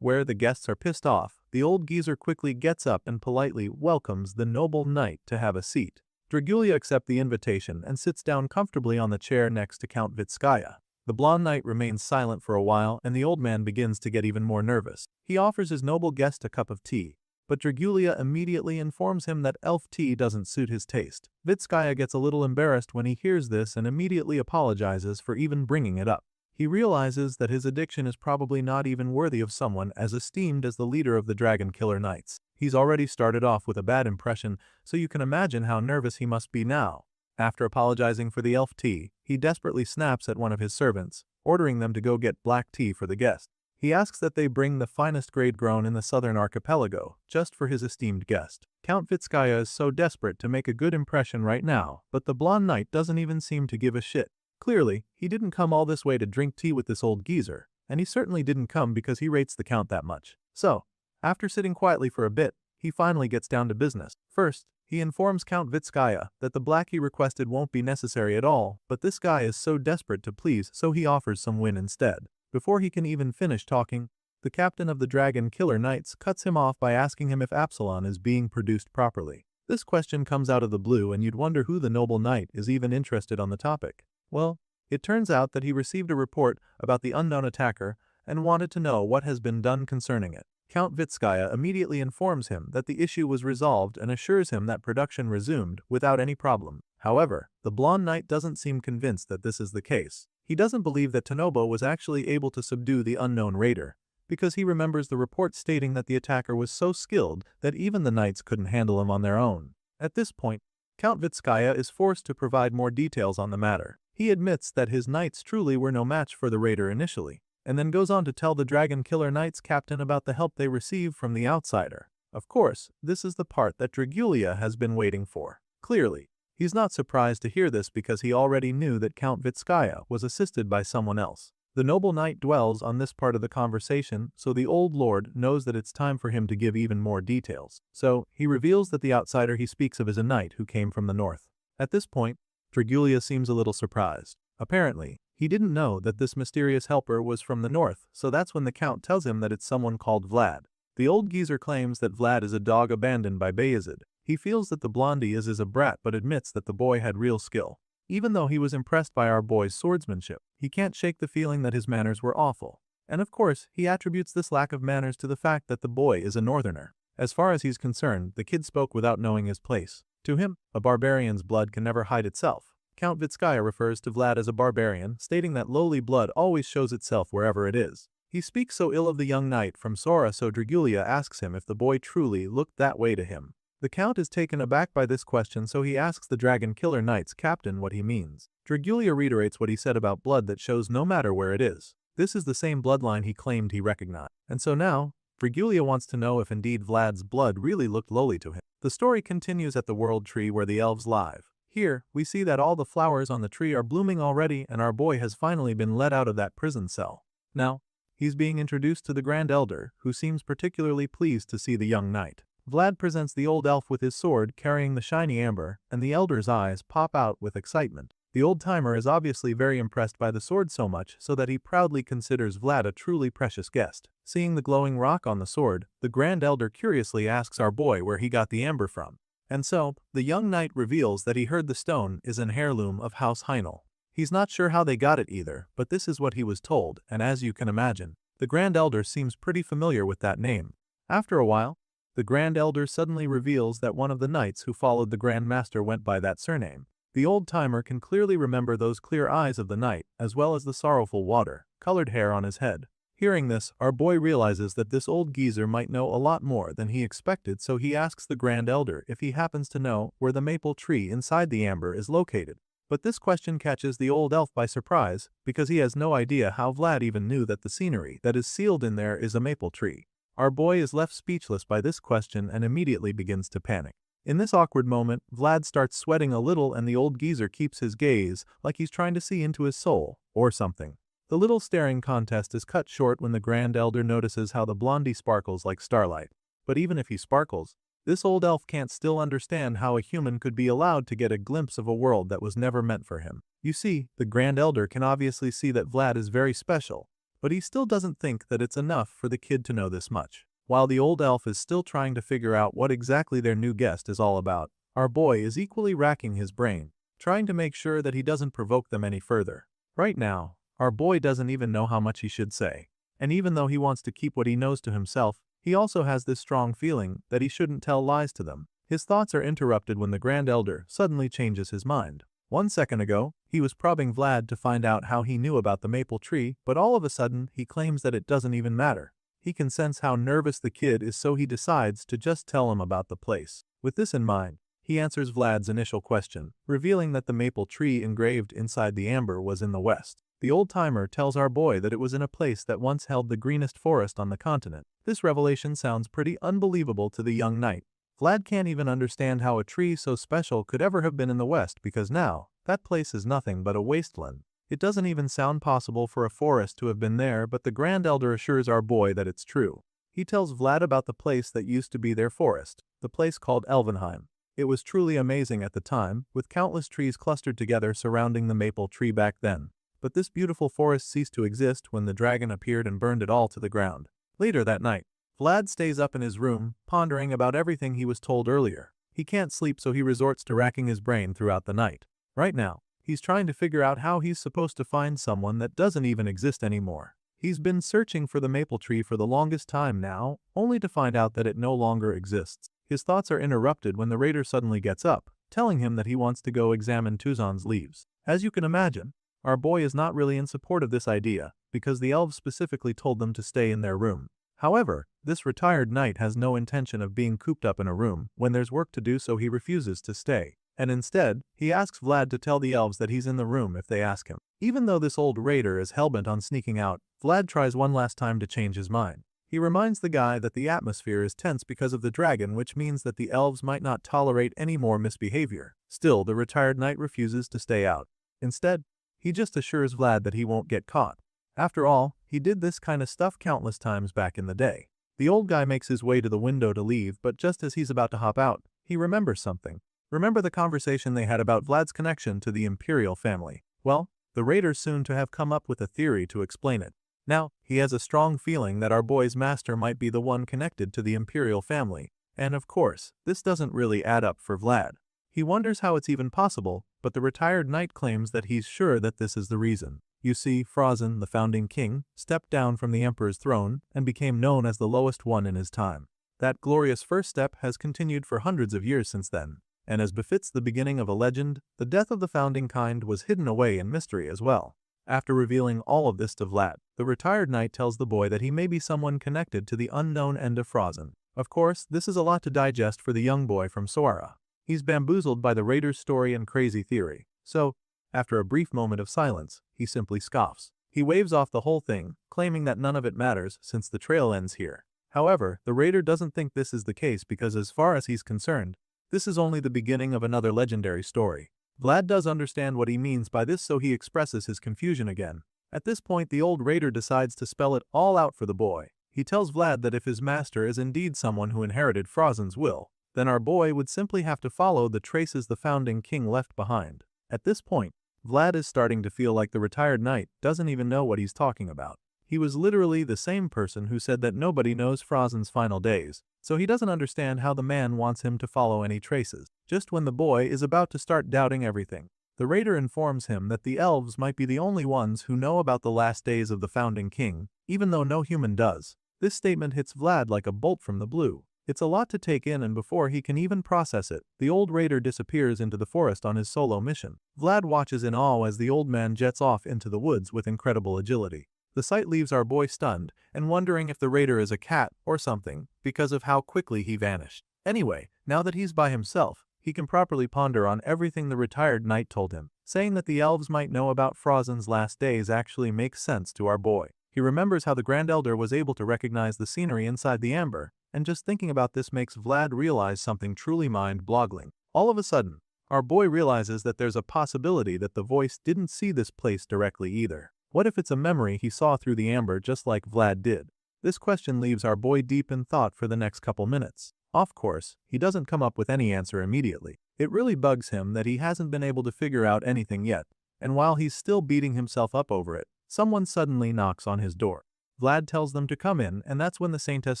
A: where the guests are pissed off, the old geezer quickly gets up and politely welcomes the noble knight to have a seat. Dragulia accepts the invitation and sits down comfortably on the chair next to Count Vitskaya. The blonde knight remains silent for a while, and the old man begins to get even more nervous. He offers his noble guest a cup of tea, but Dragulia immediately informs him that elf tea doesn't suit his taste. Vitskaya gets a little embarrassed when he hears this and immediately apologizes for even bringing it up. He realizes that his addiction is probably not even worthy of someone as esteemed as the leader of the Dragon Killer Knights. He's already started off with a bad impression, so you can imagine how nervous he must be now. After apologizing for the elf tea, he desperately snaps at one of his servants, ordering them to go get black tea for the guest. He asks that they bring the finest grade grown in the southern archipelago, just for his esteemed guest. Count Vitskaya is so desperate to make a good impression right now, but the blonde knight doesn't even seem to give a shit. Clearly, he didn't come all this way to drink tea with this old geezer, and he certainly didn't come because he rates the count that much. So, after sitting quietly for a bit, he finally gets down to business. First, he informs Count Vitskaya that the black he requested won't be necessary at all, but this guy is so desperate to please, so he offers some win instead. Before he can even finish talking, the captain of the Dragon Killer Knights cuts him off by asking him if Absalon is being produced properly. This question comes out of the blue, and you'd wonder who the noble knight is even interested on the topic. Well, it turns out that he received a report about the unknown attacker and wanted to know what has been done concerning it. Count Vitskaya immediately informs him that the issue was resolved and assures him that production resumed without any problem. However, the blonde knight doesn't seem convinced that this is the case. He doesn't believe that Tanobo was actually able to subdue the unknown raider, because he remembers the report stating that the attacker was so skilled that even the knights couldn't handle him on their own. At this point, Count Vitskaya is forced to provide more details on the matter. He admits that his knights truly were no match for the raider initially, and then goes on to tell the Dragon Killer Knights captain about the help they received from the outsider. Of course, this is the part that Dragulia has been waiting for. Clearly, he's not surprised to hear this because he already knew that Count Vitskaya was assisted by someone else. The noble knight dwells on this part of the conversation, so the old lord knows that it's time for him to give even more details. So, he reveals that the outsider he speaks of is a knight who came from the north. At this point, Dragulia seems a little surprised. Apparently, he didn't know that this mysterious helper was from the north, so that's when the count tells him that it's someone called Vlad. The old geezer claims that Vlad is a dog abandoned by Bayezid. He feels that the blondie is a brat but admits that the boy had real skill. Even though he was impressed by our boy's swordsmanship, he can't shake the feeling that his manners were awful. And of course, he attributes this lack of manners to the fact that the boy is a northerner. As far as he's concerned, the kid spoke without knowing his place. To him, a barbarian's blood can never hide itself. Count Vitskaya refers to Vlad as a barbarian, stating that lowly blood always shows itself wherever it is. He speaks so ill of the young knight from Sora, so Dragulia asks him if the boy truly looked that way to him. The Count is taken aback by this question, so he asks the Dragon Killer Knight's captain what he means. Dragulia reiterates what he said about blood that shows no matter where it is. This is the same bloodline he claimed he recognized. And so now, Dragulia wants to know if indeed Vlad's blood really looked lowly to him. The story continues at the World Tree where the elves live. Here, we see that all the flowers on the tree are blooming already and our boy has finally been let out of that prison cell. Now, he's being introduced to the Grand Elder, who seems particularly pleased to see the young knight. Vlad presents the old elf with his sword carrying the shiny amber, and the elder's eyes pop out with excitement. The old-timer is obviously very impressed by the sword so much so that he proudly considers Vlad a truly precious guest. Seeing the glowing rock on the sword, the Grand Elder curiously asks our boy where he got the amber from. And so, the young knight reveals that he heard the stone is an heirloom of House Heinel. He's not sure how they got it either, but this is what he was told, and as you can imagine, the Grand Elder seems pretty familiar with that name. After a while, the Grand Elder suddenly reveals that one of the knights who followed the Grand Master went by that surname. The old-timer can clearly remember those clear eyes of the knight, as well as the sorrowful water-colored hair on his head. Hearing this, our boy realizes that this old geezer might know a lot more than he expected, so he asks the Grand Elder if he happens to know where the maple tree inside the amber is located. But this question catches the old elf by surprise, because he has no idea how Vlad even knew that the scenery that is sealed in there is a maple tree. Our boy is left speechless by this question and immediately begins to panic. In this awkward moment, Vlad starts sweating a little and the old geezer keeps his gaze like he's trying to see into his soul, or something. The little staring contest is cut short when the Grand Elder notices how the blondie sparkles like starlight. But even if he sparkles, this old elf can't still understand how a human could be allowed to get a glimpse of a world that was never meant for him. You see, the Grand Elder can obviously see that Vlad is very special, but he still doesn't think that it's enough for the kid to know this much. While the old elf is still trying to figure out what exactly their new guest is all about, our boy is equally racking his brain, trying to make sure that he doesn't provoke them any further. Right now, our boy doesn't even know how much he should say. And even though he wants to keep what he knows to himself, he also has this strong feeling that he shouldn't tell lies to them. His thoughts are interrupted when the Grand Elder suddenly changes his mind. 1 second ago, he was probing Vlad to find out how he knew about the maple tree, but all of a sudden, he claims that it doesn't even matter. He can sense how nervous the kid is, so he decides to just tell him about the place. With this in mind, he answers Vlad's initial question, revealing that the maple tree engraved inside the amber was in the west. The old-timer tells our boy that it was in a place that once held the greenest forest on the continent. This revelation sounds pretty unbelievable to the young knight. Vlad can't even understand how a tree so special could ever have been in the west because now, that place is nothing but a wasteland. It doesn't even sound possible for a forest to have been there, but the Grand Elder assures our boy that it's true. He tells Vlad about the place that used to be their forest, the place called Elvenheim. It was truly amazing at the time, with countless trees clustered together surrounding the maple tree back then. But this beautiful forest ceased to exist when the dragon appeared and burned it all to the ground. Later that night, Vlad stays up in his room, pondering about everything he was told earlier. He can't sleep, so he resorts to racking his brain throughout the night. Right now, he's trying to figure out how he's supposed to find someone that doesn't even exist anymore. He's been searching for the maple tree for the longest time now, only to find out that it no longer exists. His thoughts are interrupted when the raider suddenly gets up, telling him that he wants to go examine Tuzan's leaves. As you can imagine, our boy is not really in support of this idea, because the elves specifically told them to stay in their room. However, this retired knight has no intention of being cooped up in a room when there's work to do, so he refuses to stay. And instead, he asks Vlad to tell the elves that he's in the room if they ask him. Even though this old raider is hellbent on sneaking out, Vlad tries one last time to change his mind. He reminds the guy that the atmosphere is tense because of the dragon, which means that the elves might not tolerate any more misbehavior. Still, the retired knight refuses to stay out. Instead, he just assures Vlad that he won't get caught. After all, he did this kind of stuff countless times back in the day. The old guy makes his way to the window to leave, but just as he's about to hop out, he remembers something. Remember the conversation they had about Vlad's connection to the imperial family? Well, the raider's soon to have come up with a theory to explain it. Now, he has a strong feeling that our boy's master might be the one connected to the imperial family, and of course, this doesn't really add up for Vlad. He wonders how it's even possible, but the retired knight claims that he's sure that this is the reason. You see, Frozen, the founding king, stepped down from the emperor's throne and became known as the lowest one in his time. That glorious first step has continued for hundreds of years since then, and as befits the beginning of a legend, the death of the founding kind was hidden away in mystery as well. After revealing all of this to Vlad, the retired knight tells the boy that he may be someone connected to the unknown end of Frozen. Of course, this is a lot to digest for the young boy from Sora. He's bamboozled by the raider's story and crazy theory, so, after a brief moment of silence, he simply scoffs. He waves off the whole thing, claiming that none of it matters since the trail ends here. However, the raider doesn't think this is the case because as far as he's concerned, this is only the beginning of another legendary story. Vlad does understand what he means by this, so he expresses his confusion again. At this point, the old raider decides to spell it all out for the boy. He tells Vlad that if his master is indeed someone who inherited Frozen's will, then our boy would simply have to follow the traces the founding king left behind. At this point, Vlad is starting to feel like the retired knight doesn't even know what he's talking about. He was literally the same person who said that nobody knows Frozen's final days, so he doesn't understand how the man wants him to follow any traces. Just when the boy is about to start doubting everything, the raider informs him that the elves might be the only ones who know about the last days of the founding king, even though no human does. This statement hits Vlad like a bolt from the blue. It's a lot to take in, and before he can even process it, the old raider disappears into the forest on his solo mission. Vlad watches in awe as the old man jets off into the woods with incredible agility. The sight leaves our boy stunned and wondering if the raider is a cat or something because of how quickly he vanished. Anyway, now that he's by himself, he can properly ponder on everything the retired knight told him. Saying that the elves might know about Frozen's last days actually makes sense to our boy. He remembers how the Grand Elder was able to recognize the scenery inside the amber, and just thinking about this makes Vlad realize something truly mind-boggling. All of a sudden, our boy realizes that there's a possibility that the voice didn't see this place directly either. What if it's a memory he saw through the amber just like Vlad did? This question leaves our boy deep in thought for the next couple minutes. Of course, he doesn't come up with any answer immediately. It really bugs him that he hasn't been able to figure out anything yet, and while he's still beating himself up over it, someone suddenly knocks on his door. Vlad tells them to come in, and that's when the saintess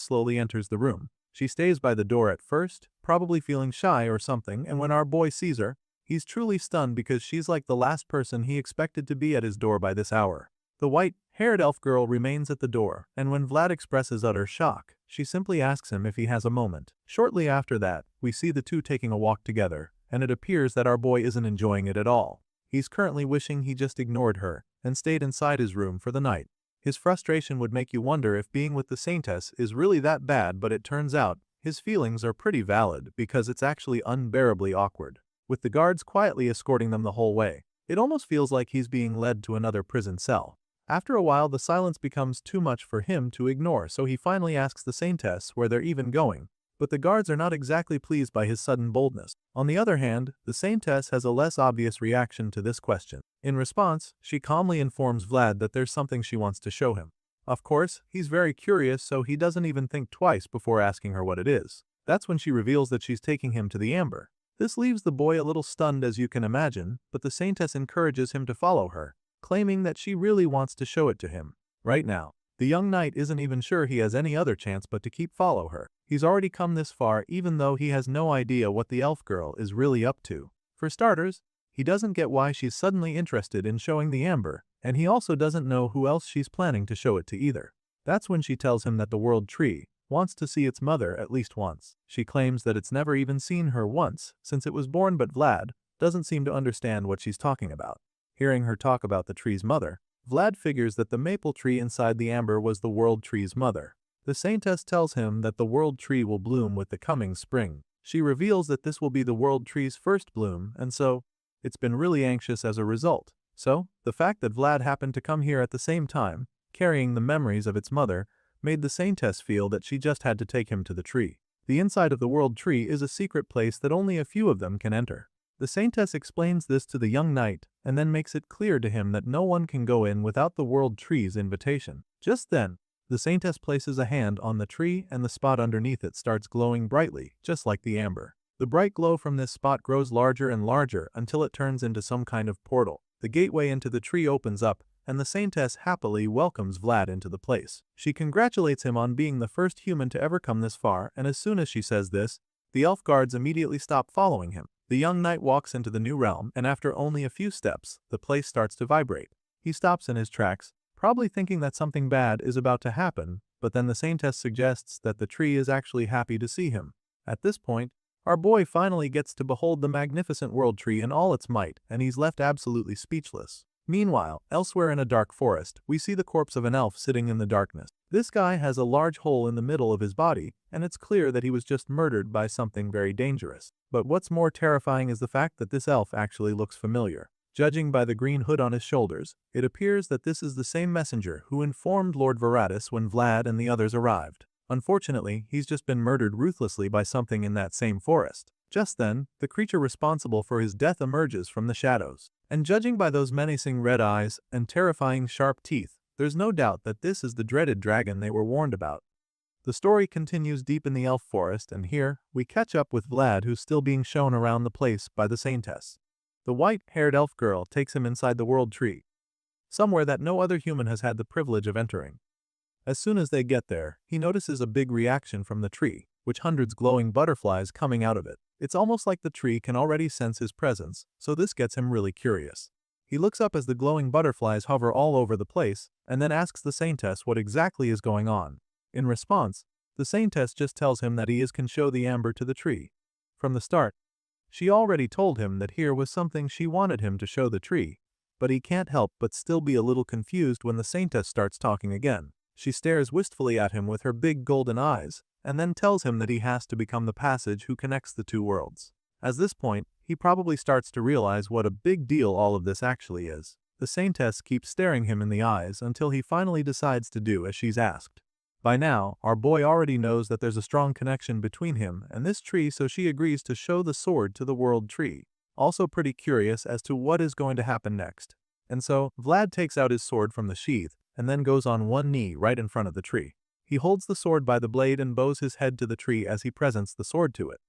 A: slowly enters the room. She stays by the door at first, probably feeling shy or something, and when our boy sees her, he's truly stunned because she's like the last person he expected to be at his door by this hour. The white-haired elf girl remains at the door, and when Vlad expresses utter shock, she simply asks him if he has a moment. Shortly after that, we see the two taking a walk together, and it appears that our boy isn't enjoying it at all. He's currently wishing he just ignored her and stayed inside his room for the night. His frustration would make you wonder if being with the saintess is really that bad, but it turns out his feelings are pretty valid because it's actually unbearably awkward. With the guards quietly escorting them the whole way, it almost feels like he's being led to another prison cell. After a while, the silence becomes too much for him to ignore, so he finally asks the saintess where they're even going, but the guards are not exactly pleased by his sudden boldness. On the other hand, the saintess has a less obvious reaction to this question. In response, she calmly informs Vlad that there's something she wants to show him. Of course, he's very curious, so he doesn't even think twice before asking her what it is. That's when she reveals that she's taking him to the amber. This leaves the boy a little stunned, as you can imagine, but the saintess encourages him to follow her, claiming that she really wants to show it to him. Right now, the young knight isn't even sure he has any other chance but to follow her. He's already come this far even though he has no idea what the elf girl is really up to. For starters, he doesn't get why she's suddenly interested in showing the amber, and he also doesn't know who else she's planning to show it to either. That's when she tells him that the world tree wants to see its mother at least once. She claims that it's never even seen her once since it was born, but Vlad doesn't seem to understand what she's talking about. Hearing her talk about the tree's mother, Vlad figures that the maple tree inside the amber was the world tree's mother. The saintess tells him that the world tree will bloom with the coming spring. She reveals that this will be the world tree's first bloom, and so, it's been really anxious as a result. So, the fact that Vlad happened to come here at the same time, carrying the memories of its mother, made the saintess feel that she just had to take him to the tree. The inside of the world tree is a secret place that only a few of them can enter. The saintess explains this to the young knight, and then makes it clear to him that no one can go in without the world tree's invitation. Just then, the saintess places a hand on the tree and the spot underneath it starts glowing brightly, just like the amber. The bright glow from this spot grows larger and larger until it turns into some kind of portal. The gateway into the tree opens up, and the saintess happily welcomes Vlad into the place. She congratulates him on being the first human to ever come this far, and as soon as she says this, the elf guards immediately stop following him. The young knight walks into the new realm, and after only a few steps, the place starts to vibrate. He stops in his tracks, probably thinking that something bad is about to happen, but then the saintess suggests that the tree is actually happy to see him. At this point, our boy finally gets to behold the magnificent world tree in all its might, and he's left absolutely speechless. Meanwhile, elsewhere in a dark forest, we see the corpse of an elf sitting in the darkness. This guy has a large hole in the middle of his body, and it's clear that he was just murdered by something very dangerous. But what's more terrifying is the fact that this elf actually looks familiar. Judging by the green hood on his shoulders, it appears that this is the same messenger who informed Lord Varatus when Vlad and the others arrived. Unfortunately, he's just been murdered ruthlessly by something in that same forest. Just then, the creature responsible for his death emerges from the shadows. And judging by those menacing red eyes and terrifying sharp teeth, there's no doubt that this is the dreaded dragon they were warned about. The story continues deep in the elf forest, and here, we catch up with Vlad, who's still being shown around the place by the Saintess. The white-haired elf girl takes him inside the world tree, somewhere that no other human has had the privilege of entering. As soon as they get there, he notices a big reaction from the tree, with hundreds glowing butterflies coming out of it. It's almost like the tree can already sense his presence, so this gets him really curious. He looks up as the glowing butterflies hover all over the place, and then asks the Saintess what exactly is going on. In response, the Saintess just tells him that he can show the amber to the tree. From the start, she already told him that here was something she wanted him to show the tree, but he can't help but still be a little confused when the Saintess starts talking again. She stares wistfully at him with her big golden eyes, and then tells him that he has to become the passage who connects the two worlds. At this point, he probably starts to realize what a big deal all of this actually is. The Saintess keeps staring him in the eyes until he finally decides to do as she's asked. By now, our boy already knows that there's a strong connection between him and this tree, so she agrees to show the sword to the world tree, also pretty curious as to what is going to happen next. And so, Vlad takes out his sword from the sheath and then goes on one knee right in front of the tree. He holds the sword by the blade and bows his head to the tree as he presents the sword to it.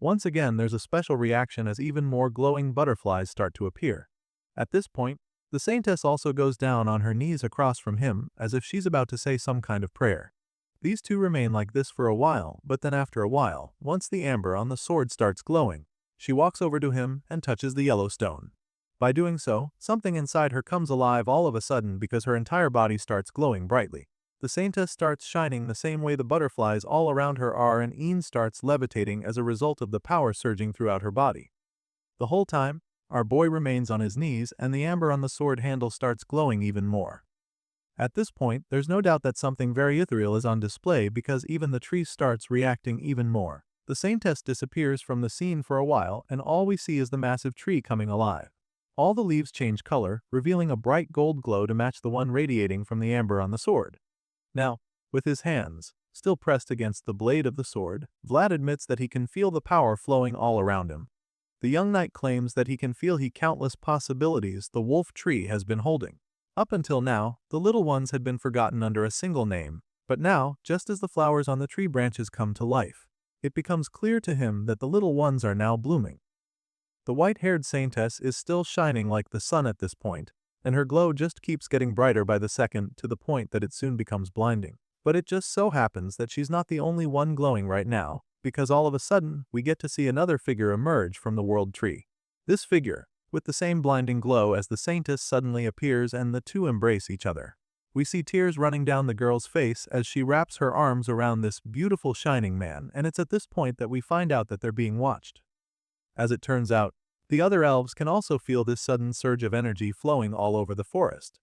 A: Once again, there's a special reaction as even more glowing butterflies start to appear. At this point, the Saintess also goes down on her knees across from him as if she's about to say some kind of prayer. These two remain like this for a while, but then after a while, once the amber on the sword starts glowing, she walks over to him and touches the yellow stone. By doing so, something inside her comes alive all of a sudden because her entire body starts glowing brightly. The Saintess starts shining the same way the butterflies all around her are, and Een starts levitating as a result of the power surging throughout her body. The whole time, our boy remains on his knees and the amber on the sword handle starts glowing even more. At this point, there's no doubt that something very ethereal is on display because even the tree starts reacting even more. The Saintess disappears from the scene for a while and all we see is the massive tree coming alive. All the leaves change color, revealing a bright gold glow to match the one radiating from the amber on the sword. Now, with his hands still pressed against the blade of the sword, Vlad admits that he can feel the power flowing all around him. The young knight claims that he can feel the countless possibilities the wolf tree has been holding. Up until now, the little ones had been forgotten under a single name, but now, just as the flowers on the tree branches come to life, it becomes clear to him that the little ones are now blooming. The white-haired Saintess is still shining like the sun at this point, and her glow just keeps getting brighter by the second to the point that it soon becomes blinding. But it just so happens that she's not the only one glowing right now, because all of a sudden, we get to see another figure emerge from the world tree. This figure, with the same blinding glow as the Saintess, suddenly appears and the two embrace each other. We see tears running down the girl's face as she wraps her arms around this beautiful shining man, and it's at this point that we find out that they're being watched. As it turns out, the other elves can also feel this sudden surge of energy flowing all over the forest.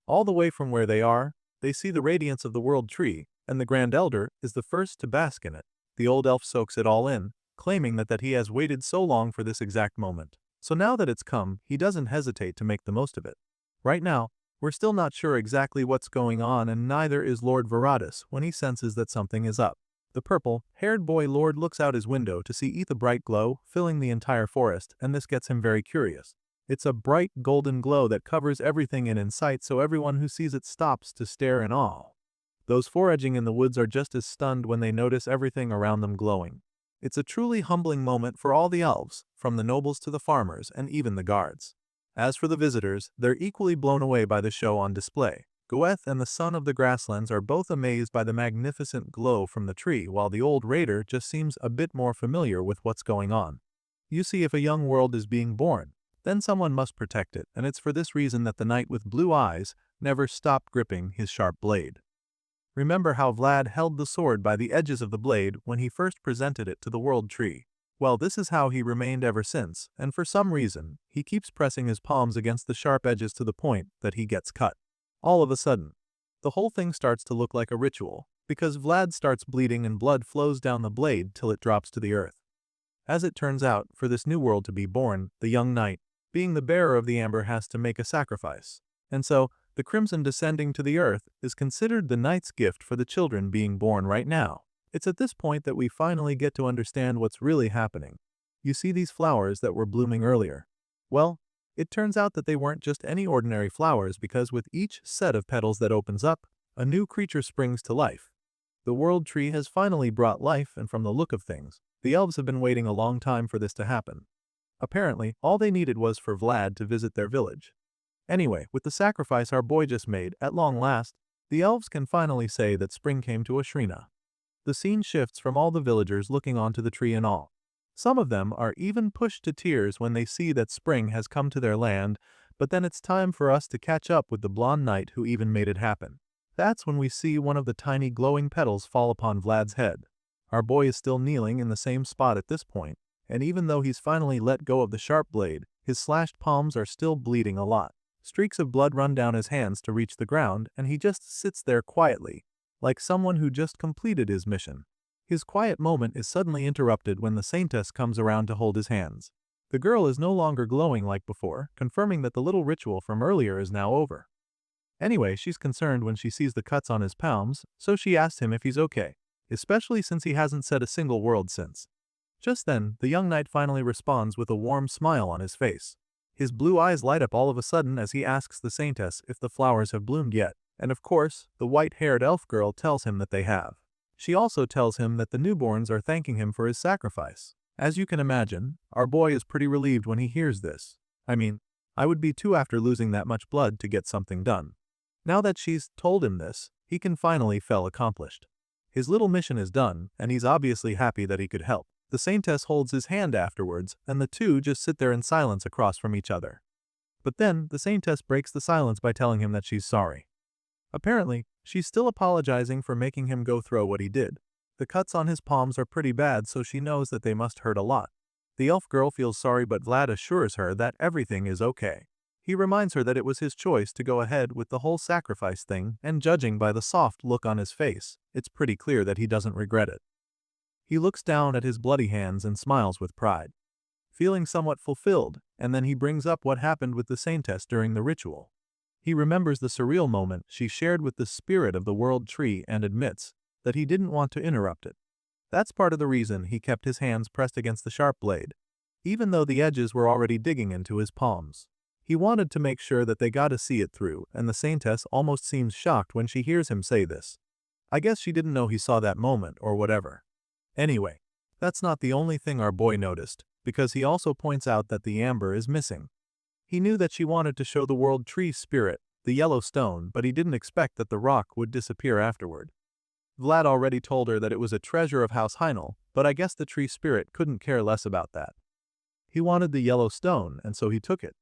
A: All the way from where they are, they see the radiance of the world tree, and the Grand Elder is the first to bask in it. The old elf soaks it all in, claiming that he has waited so long for this exact moment. So now that it's come, he doesn't hesitate to make the most of it. Right now, we're still not sure exactly what's going on, and neither is Lord Varatus when he senses that something is up. The purple-haired boy Lord looks out his window to see the bright glow filling the entire forest, and this gets him very curious. It's a bright golden glow that covers everything in sight, so everyone who sees it stops to stare in awe. Those foraging in the woods are just as stunned when they notice everything around them glowing. It's a truly humbling moment for all the elves, from the nobles to the farmers and even the guards. As for the visitors, they're equally blown away by the show on display. Goeth and the son of the grasslands are both amazed by the magnificent glow from the tree, while the old raider just seems a bit more familiar with what's going on. You see, if a young world is being born, then someone must protect it, and it's for this reason that the knight with blue eyes never stopped gripping his sharp blade. Remember how Vlad held the sword by the edges of the blade when he first presented it to the world tree? Well, this is how he remained ever since, and for some reason, he keeps pressing his palms against the sharp edges to the point that he gets cut. All of a sudden, the whole thing starts to look like a ritual, because Vlad starts bleeding and blood flows down the blade till it drops to the earth. As it turns out, for this new world to be born, the young knight, being the bearer of the amber, has to make a sacrifice. And so, the crimson descending to the earth is considered the knight's gift for the children being born right now. It's at this point that we finally get to understand what's really happening. You see these flowers that were blooming earlier? Well, it turns out that they weren't just any ordinary flowers, because with each set of petals that opens up, a new creature springs to life. The world tree has finally brought life, and from the look of things, the elves have been waiting a long time for this to happen. Apparently, all they needed was for Vlad to visit their village. Anyway, with the sacrifice our boy just made, at long last, the elves can finally say that spring came to Ashrina. The scene shifts from all the villagers looking onto the tree and all. Some of them are even pushed to tears when they see that spring has come to their land, but then it's time for us to catch up with the blonde knight who even made it happen. That's when we see one of the tiny glowing petals fall upon Vlad's head. Our boy is still kneeling in the same spot at this point, and even though he's finally let go of the sharp blade, his slashed palms are still bleeding a lot. Streaks of blood run down his hands to reach the ground, and he just sits there quietly, like someone who just completed his mission. His quiet moment is suddenly interrupted when the saintess comes around to hold his hands. The girl is no longer glowing like before, confirming that the little ritual from earlier is now over. Anyway, she's concerned when she sees the cuts on his palms, so she asks him if he's okay, especially since he hasn't said a single word since. Just then, the young knight finally responds with a warm smile on his face. His blue eyes light up all of a sudden as he asks the saintess if the flowers have bloomed yet. And of course, the white-haired elf girl tells him that they have. She also tells him that the newborns are thanking him for his sacrifice. As you can imagine, our boy is pretty relieved when he hears this. I mean, I would be too after losing that much blood to get something done. Now that she's told him this, he can finally feel accomplished. His little mission is done, and he's obviously happy that he could help. The saintess holds his hand afterwards, and the two just sit there in silence across from each other. But then, the saintess breaks the silence by telling him that she's sorry. Apparently, she's still apologizing for making him go through what he did. The cuts on his palms are pretty bad, so she knows that they must hurt a lot. The elf girl feels sorry, but Vlad assures her that everything is okay. He reminds her that it was his choice to go ahead with the whole sacrifice thing, and judging by the soft look on his face, it's pretty clear that he doesn't regret it. He looks down at his bloody hands and smiles with pride, feeling somewhat fulfilled, and then he brings up what happened with the saintess during the ritual. He remembers the surreal moment she shared with the spirit of the world tree and admits that he didn't want to interrupt it. That's part of the reason he kept his hands pressed against the sharp blade, even though the edges were already digging into his palms. He wanted to make sure that they got to see it through, and the saintess almost seems shocked when she hears him say this. I guess she didn't know he saw that moment or whatever. Anyway, that's not the only thing our boy noticed, because he also points out that the amber is missing. He knew that she wanted to show the world tree spirit the yellow stone, but he didn't expect that the rock would disappear afterward. Vlad already told her that it was a treasure of House Heinel, but I guess the tree spirit couldn't care less about that. He wanted the yellow stone, and so he took it.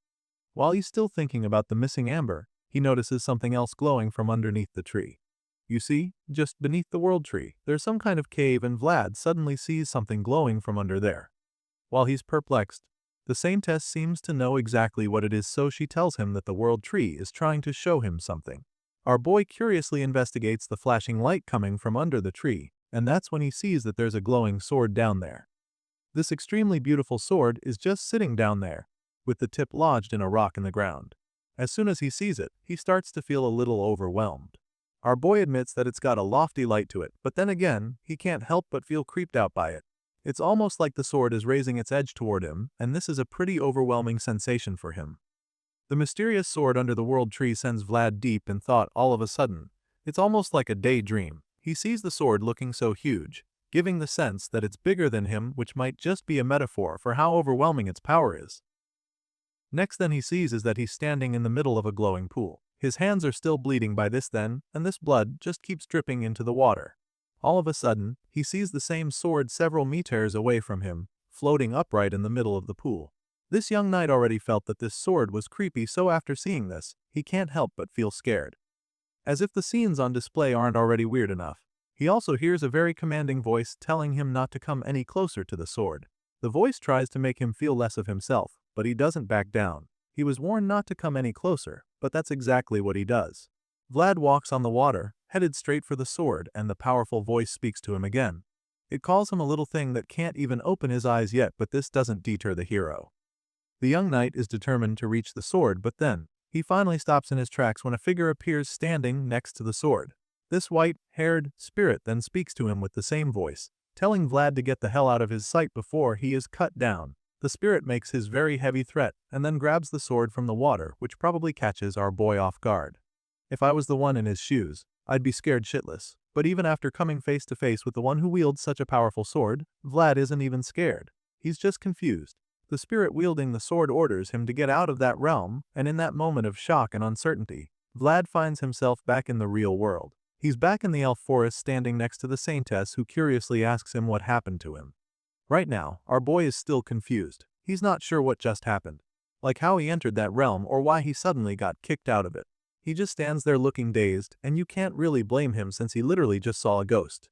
A: While he's still thinking about the missing amber, he notices something else glowing from underneath the tree. You see, just beneath the world tree, there's some kind of cave, and Vlad suddenly sees something glowing from under there. While he's perplexed, the saintess seems to know exactly what it is, so she tells him that the world tree is trying to show him something. Our boy curiously investigates the flashing light coming from under the tree, and that's when he sees that there's a glowing sword down there. This extremely beautiful sword is just sitting down there, with the tip lodged in a rock in the ground. As soon as he sees it, he starts to feel a little overwhelmed. Our boy admits that it's got a lofty light to it, but then again, he can't help but feel creeped out by it. It's almost like the sword is raising its edge toward him, and this is a pretty overwhelming sensation for him. The mysterious sword under the world tree sends Vlad deep in thought all of a sudden. It's almost like a daydream. He sees the sword looking so huge, giving the sense that it's bigger than him, which might just be a metaphor for how overwhelming its power is. Next then he sees is that he's standing in the middle of a glowing pool. His hands are still bleeding by this then, and this blood just keeps dripping into the water. All of a sudden, he sees the same sword several meters away from him, floating upright in the middle of the pool. This young knight already felt that this sword was creepy, so after seeing this, he can't help but feel scared. As if the scenes on display aren't already weird enough, he also hears a very commanding voice telling him not to come any closer to the sword. The voice tries to make him feel less of himself, but he doesn't back down. He was warned not to come any closer, but that's exactly what he does. Vlad walks on the water, headed straight for the sword, and the powerful voice speaks to him again. It calls him a little thing that can't even open his eyes yet, but this doesn't deter the hero. The young knight is determined to reach the sword, but then, he finally stops in his tracks when a figure appears standing next to the sword. This white-haired spirit then speaks to him with the same voice, telling Vlad to get the hell out of his sight before he is cut down. The spirit makes his very heavy threat and then grabs the sword from the water, which probably catches our boy off guard. If I was the one in his shoes, I'd be scared shitless. But even after coming face to face with the one who wields such a powerful sword, Vlad isn't even scared. He's just confused. The spirit wielding the sword orders him to get out of that realm, and in that moment of shock and uncertainty, Vlad finds himself back in the real world. He's back in the elf forest standing next to the saintess, who curiously asks him what happened to him. Right now, our boy is still confused. He's not sure what just happened, like how he entered that realm or why he suddenly got kicked out of it. He just stands there looking dazed, and you can't really blame him since he literally just saw a ghost.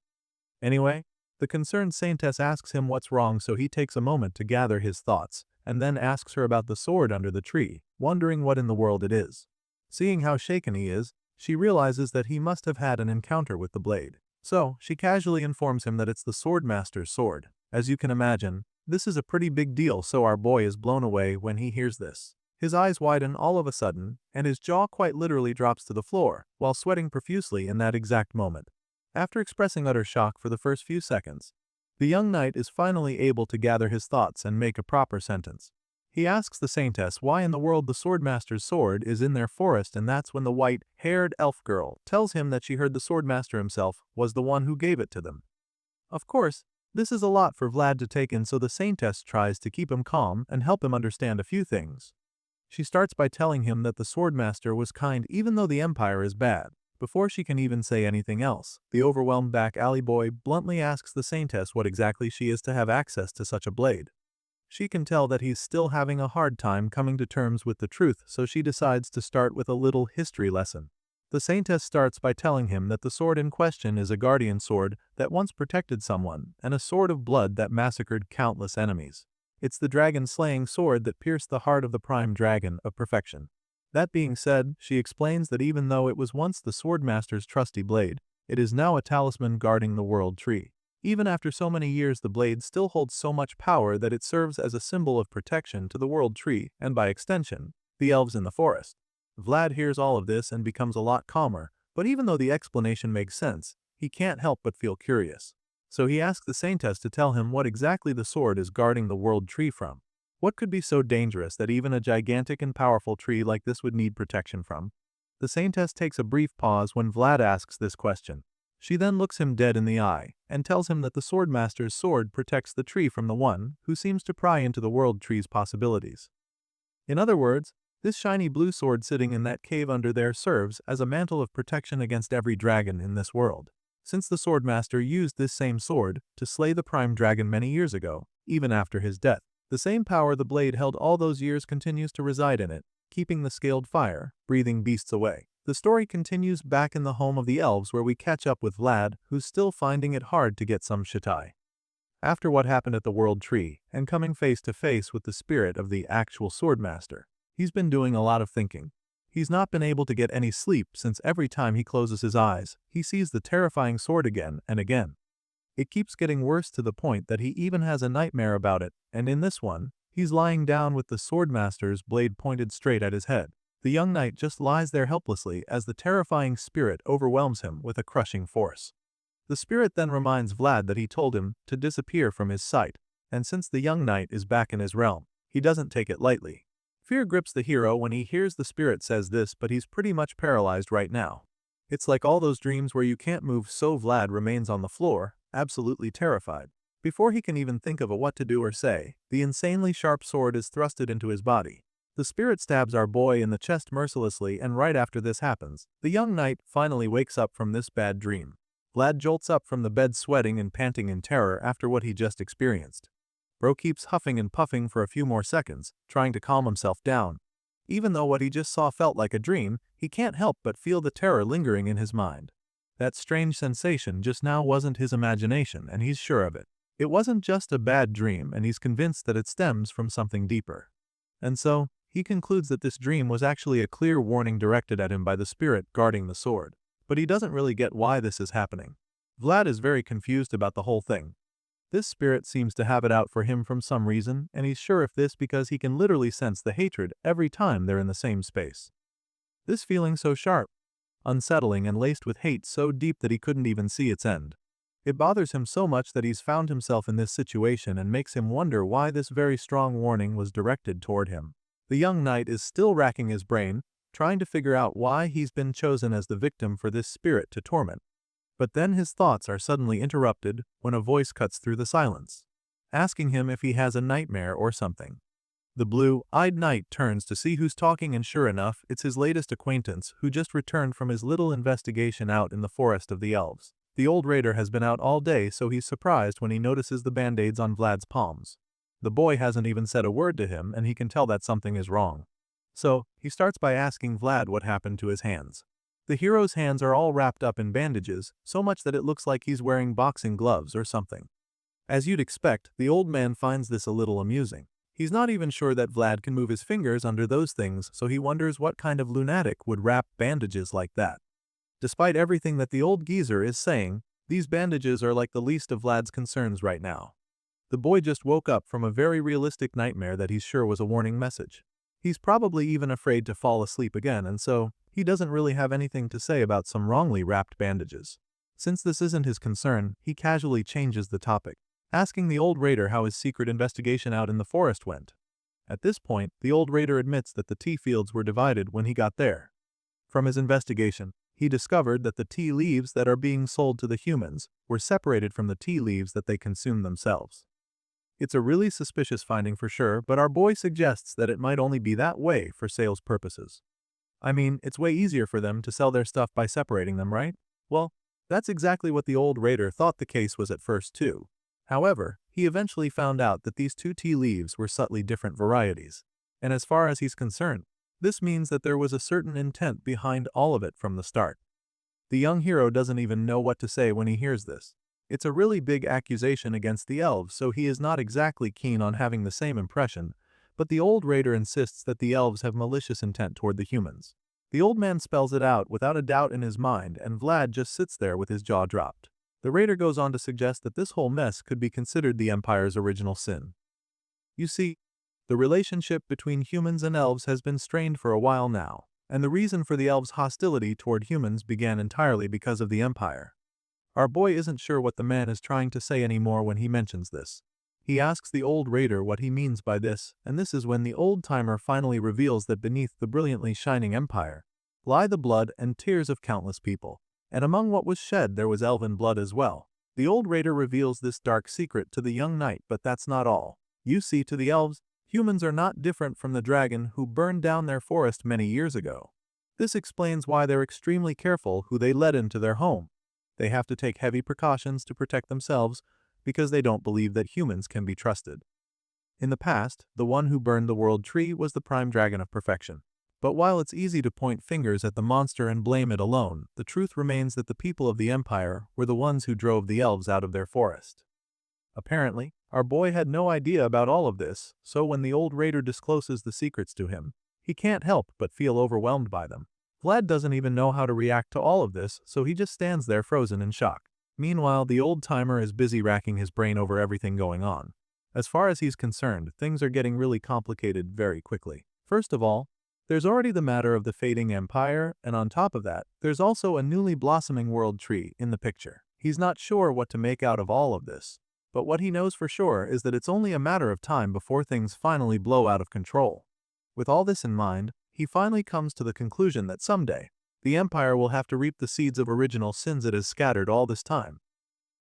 A: Anyway, the concerned saintess asks him what's wrong, so he takes a moment to gather his thoughts, and then asks her about the sword under the tree, wondering what in the world it is. Seeing how shaken he is, she realizes that he must have had an encounter with the blade. So, she casually informs him that it's the swordmaster's sword. As you can imagine, this is a pretty big deal, so our boy is blown away when he hears this. His eyes widen all of a sudden, and his jaw quite literally drops to the floor, while sweating profusely in that exact moment. After expressing utter shock for the first few seconds, the young knight is finally able to gather his thoughts and make a proper sentence. He asks the saintess why in the world the swordmaster's sword is in their forest, and that's when the white-haired elf girl tells him that she heard the swordmaster himself was the one who gave it to them. Of course, this is a lot for Vlad to take in, so the saintess tries to keep him calm and help him understand a few things. She starts by telling him that the swordmaster was kind even though the empire is bad. Before she can even say anything else, the overwhelmed back alley boy bluntly asks the saintess what exactly she is to have access to such a blade. She can tell that he's still having a hard time coming to terms with the truth, so she decides to start with a little history lesson. The saintess starts by telling him that the sword in question is a guardian sword that once protected someone, and a sword of blood that massacred countless enemies. It's the dragon-slaying sword that pierced the heart of the prime dragon of perfection. That being said, she explains that even though it was once the swordmaster's trusty blade, it is now a talisman guarding the world tree. Even after so many years, the blade still holds so much power that it serves as a symbol of protection to the world tree and, by extension, the elves in the forest. Vlad hears all of this and becomes a lot calmer, but even though the explanation makes sense, he can't help but feel curious. So he asks the saintess to tell him what exactly the sword is guarding the world tree from. What could be so dangerous that even a gigantic and powerful tree like this would need protection from? The saintess takes a brief pause when Vlad asks this question. She then looks him dead in the eye and tells him that the swordmaster's sword protects the tree from the one who seems to pry into the world tree's possibilities. In other words, this shiny blue sword sitting in that cave under there serves as a mantle of protection against every dragon in this world. Since the swordmaster used this same sword to slay the prime dragon many years ago, even after his death, the same power the blade held all those years continues to reside in it, keeping the scaled fire-breathing beasts away. The story continues back in the home of the elves, where we catch up with Vlad, who's still finding it hard to get some shitai. After what happened at the world tree, and coming face to face with the spirit of the actual swordmaster, he's been doing a lot of thinking. He's not been able to get any sleep since every time he closes his eyes, he sees the terrifying sword again and again. It keeps getting worse to the point that he even has a nightmare about it, and in this one, he's lying down with the swordmaster's blade pointed straight at his head. The young knight just lies there helplessly as the terrifying spirit overwhelms him with a crushing force. The spirit then reminds Vlad that he told him to disappear from his sight, and since the young knight is back in his realm, he doesn't take it lightly. Fear grips the hero when he hears the spirit says this, but he's pretty much paralyzed right now. It's like all those dreams where you can't move, so Vlad remains on the floor, absolutely terrified. Before he can even think of what to do or say, the insanely sharp sword is thrusted into his body. The spirit stabs our boy in the chest mercilessly, and right after this happens, the young knight finally wakes up from this bad dream. Vlad jolts up from the bed sweating and panting in terror after what he just experienced. Bro keeps huffing and puffing for a few more seconds, trying to calm himself down. Even though what he just saw felt like a dream, he can't help but feel the terror lingering in his mind. That strange sensation just now wasn't his imagination, and he's sure of it. It wasn't just a bad dream, and he's convinced that it stems from something deeper. And so, he concludes that this dream was actually a clear warning directed at him by the spirit guarding the sword. But he doesn't really get why this is happening. Vlad is very confused about the whole thing. This spirit seems to have it out for him from some reason, and he's sure of this because he can literally sense the hatred every time they're in the same space. This feeling so sharp, unsettling, and laced with hate so deep that he couldn't even see its end. It bothers him so much that he's found himself in this situation and makes him wonder why this very strong warning was directed toward him. The young knight is still racking his brain, trying to figure out why he's been chosen as the victim for this spirit to torment. But then his thoughts are suddenly interrupted when a voice cuts through the silence, asking him if he has a nightmare or something. The blue-eyed knight turns to see who's talking, and sure enough, it's his latest acquaintance who just returned from his little investigation out in the forest of the elves. The old raider has been out all day, so he's surprised when he notices the band-aids on Vlad's palms. The boy hasn't even said a word to him, and he can tell that something is wrong. So, he starts by asking Vlad what happened to his hands. The hero's hands are all wrapped up in bandages, so much that it looks like he's wearing boxing gloves or something. As you'd expect, the old man finds this a little amusing. He's not even sure that Vlad can move his fingers under those things, so he wonders what kind of lunatic would wrap bandages like that. Despite everything that the old geezer is saying, these bandages are like the least of Vlad's concerns right now. The boy just woke up from a very realistic nightmare that he's sure was a warning message. He's probably even afraid to fall asleep again, and so, he doesn't really have anything to say about some wrongly wrapped bandages. Since this isn't his concern, he casually changes the topic, asking the old raider how his secret investigation out in the forest went. At this point, the old raider admits that the tea fields were divided when he got there. From his investigation, he discovered that the tea leaves that are being sold to the humans were separated from the tea leaves that they consume themselves. It's a really suspicious finding for sure, but our boy suggests that it might only be that way for sales purposes. I mean, it's way easier for them to sell their stuff by separating them, right? Well, that's exactly what the old raider thought the case was at first too. However, he eventually found out that these two tea leaves were subtly different varieties. And as far as he's concerned, this means that there was a certain intent behind all of it from the start. The young hero doesn't even know what to say when he hears this. It's a really big accusation against the elves, so he is not exactly keen on having the same impression, but the old raider insists that the elves have malicious intent toward the humans. The old man spells it out without a doubt in his mind, and Vlad just sits there with his jaw dropped. The raider goes on to suggest that this whole mess could be considered the Empire's original sin. You see, the relationship between humans and elves has been strained for a while now, and the reason for the elves' hostility toward humans began entirely because of the Empire. Our boy isn't sure what the man is trying to say anymore when he mentions this. He asks the old raider what he means by this, and this is when the old-timer finally reveals that beneath the brilliantly shining empire lie the blood and tears of countless people. And among what was shed there was elven blood as well. The old raider reveals this dark secret to the young knight, but that's not all. You see, to the elves, humans are not different from the dragon who burned down their forest many years ago. This explains why they're extremely careful who they let into their home. They have to take heavy precautions to protect themselves because they don't believe that humans can be trusted. In the past, the one who burned the world tree was the prime dragon of perfection. But while it's easy to point fingers at the monster and blame it alone, the truth remains that the people of the Empire were the ones who drove the elves out of their forest. Apparently, our boy had no idea about all of this, so when the old raider discloses the secrets to him, he can't help but feel overwhelmed by them. Vlad doesn't even know how to react to all of this, so he just stands there frozen in shock. Meanwhile, the old-timer is busy racking his brain over everything going on. As far as he's concerned, things are getting really complicated very quickly. First of all, there's already the matter of the fading empire, and on top of that, there's also a newly blossoming world tree in the picture. He's not sure what to make out of all of this, but what he knows for sure is that it's only a matter of time before things finally blow out of control. With all this in mind, he finally comes to the conclusion that someday, the Empire will have to reap the seeds of original sins it has scattered all this time.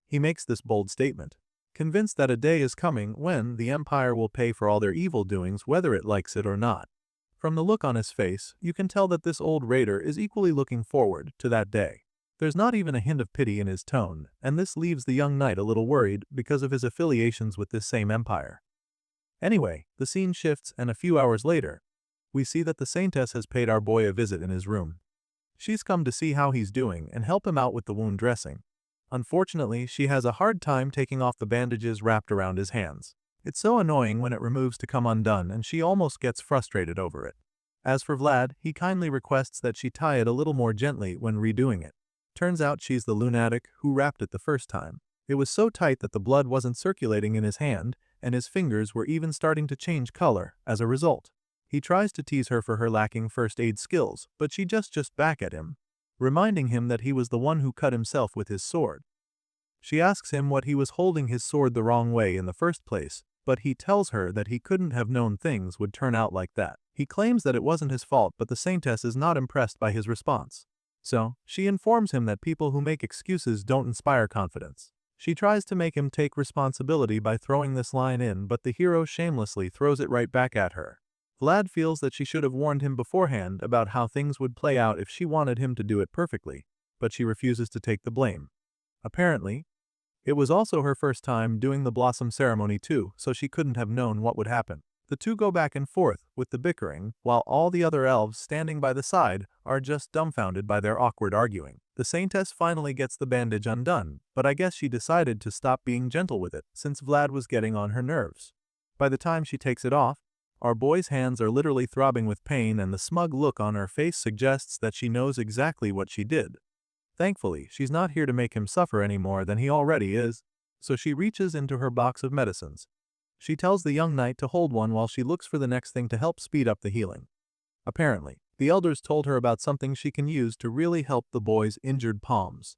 A: He makes this bold statement, convinced that a day is coming when the Empire will pay for all their evil doings whether it likes it or not. From the look on his face, you can tell that this old raider is equally looking forward to that day. There's not even a hint of pity in his tone, and this leaves the young knight a little worried because of his affiliations with this same empire. Anyway, the scene shifts, and a few hours later, we see that the Saintess has paid our boy a visit in his room. She's come to see how he's doing and help him out with the wound dressing. Unfortunately, she has a hard time taking off the bandages wrapped around his hands. It's so annoying when it removes to come undone, and she almost gets frustrated over it. As for Vlad, he kindly requests that she tie it a little more gently when redoing it. Turns out she's the lunatic who wrapped it the first time. It was so tight that the blood wasn't circulating in his hand, and his fingers were even starting to change color as a result. He tries to tease her for her lacking first aid skills, but she just back at him, reminding him that he was the one who cut himself with his sword. She asks him what he was holding his sword the wrong way in the first place, but he tells her that he couldn't have known things would turn out like that. He claims that it wasn't his fault, but the Saintess is not impressed by his response. So, she informs him that people who make excuses don't inspire confidence. She tries to make him take responsibility by throwing this line in, but the hero shamelessly throws it right back at her. Vlad feels that she should have warned him beforehand about how things would play out if she wanted him to do it perfectly, but she refuses to take the blame. Apparently, it was also her first time doing the blossom ceremony too, so she couldn't have known what would happen. The two go back and forth with the bickering, while all the other elves standing by the side are just dumbfounded by their awkward arguing. The Saintess finally gets the bandage undone, but I guess she decided to stop being gentle with it since Vlad was getting on her nerves. By the time she takes it off, our boy's hands are literally throbbing with pain, and the smug look on her face suggests that she knows exactly what she did. Thankfully, she's not here to make him suffer any more than he already is, so she reaches into her box of medicines. She tells the young knight to hold one while she looks for the next thing to help speed up the healing. Apparently, the elders told her about something she can use to really help the boy's injured palms.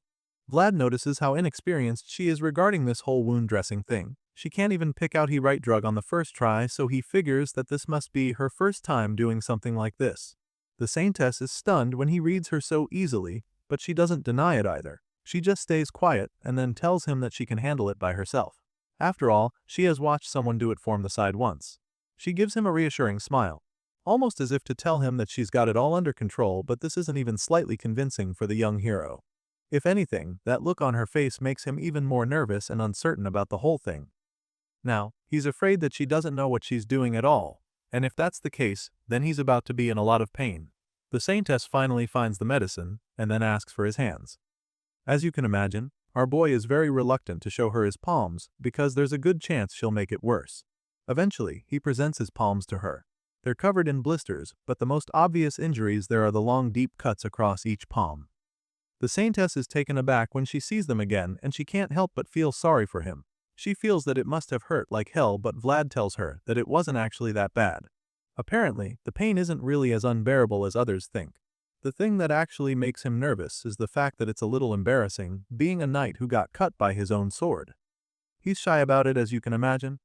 A: Vlad notices how inexperienced she is regarding this whole wound dressing thing. She can't even pick out the right drug on the first try, so he figures that this must be her first time doing something like this. The Saintess is stunned when he reads her so easily, but she doesn't deny it either. She just stays quiet and then tells him that she can handle it by herself. After all, she has watched someone do it from the side once. She gives him a reassuring smile, almost as if to tell him that she's got it all under control, but this isn't even slightly convincing for the young hero. If anything, that look on her face makes him even more nervous and uncertain about the whole thing. Now, he's afraid that she doesn't know what she's doing at all, and if that's the case, then he's about to be in a lot of pain. The Saintess finally finds the medicine, and then asks for his hands. As you can imagine, our boy is very reluctant to show her his palms because there's a good chance she'll make it worse. Eventually, he presents his palms to her. They're covered in blisters, but the most obvious injuries there are the long deep cuts across each palm. The Saintess is taken aback when she sees them again, and she can't help but feel sorry for him. She feels that it must have hurt like hell, but Vlad tells her that it wasn't actually that bad. Apparently, the pain isn't really as unbearable as others think. The thing that actually makes him nervous is the fact that it's a little embarrassing, being a knight who got cut by his own sword. He's shy about it, as you can imagine,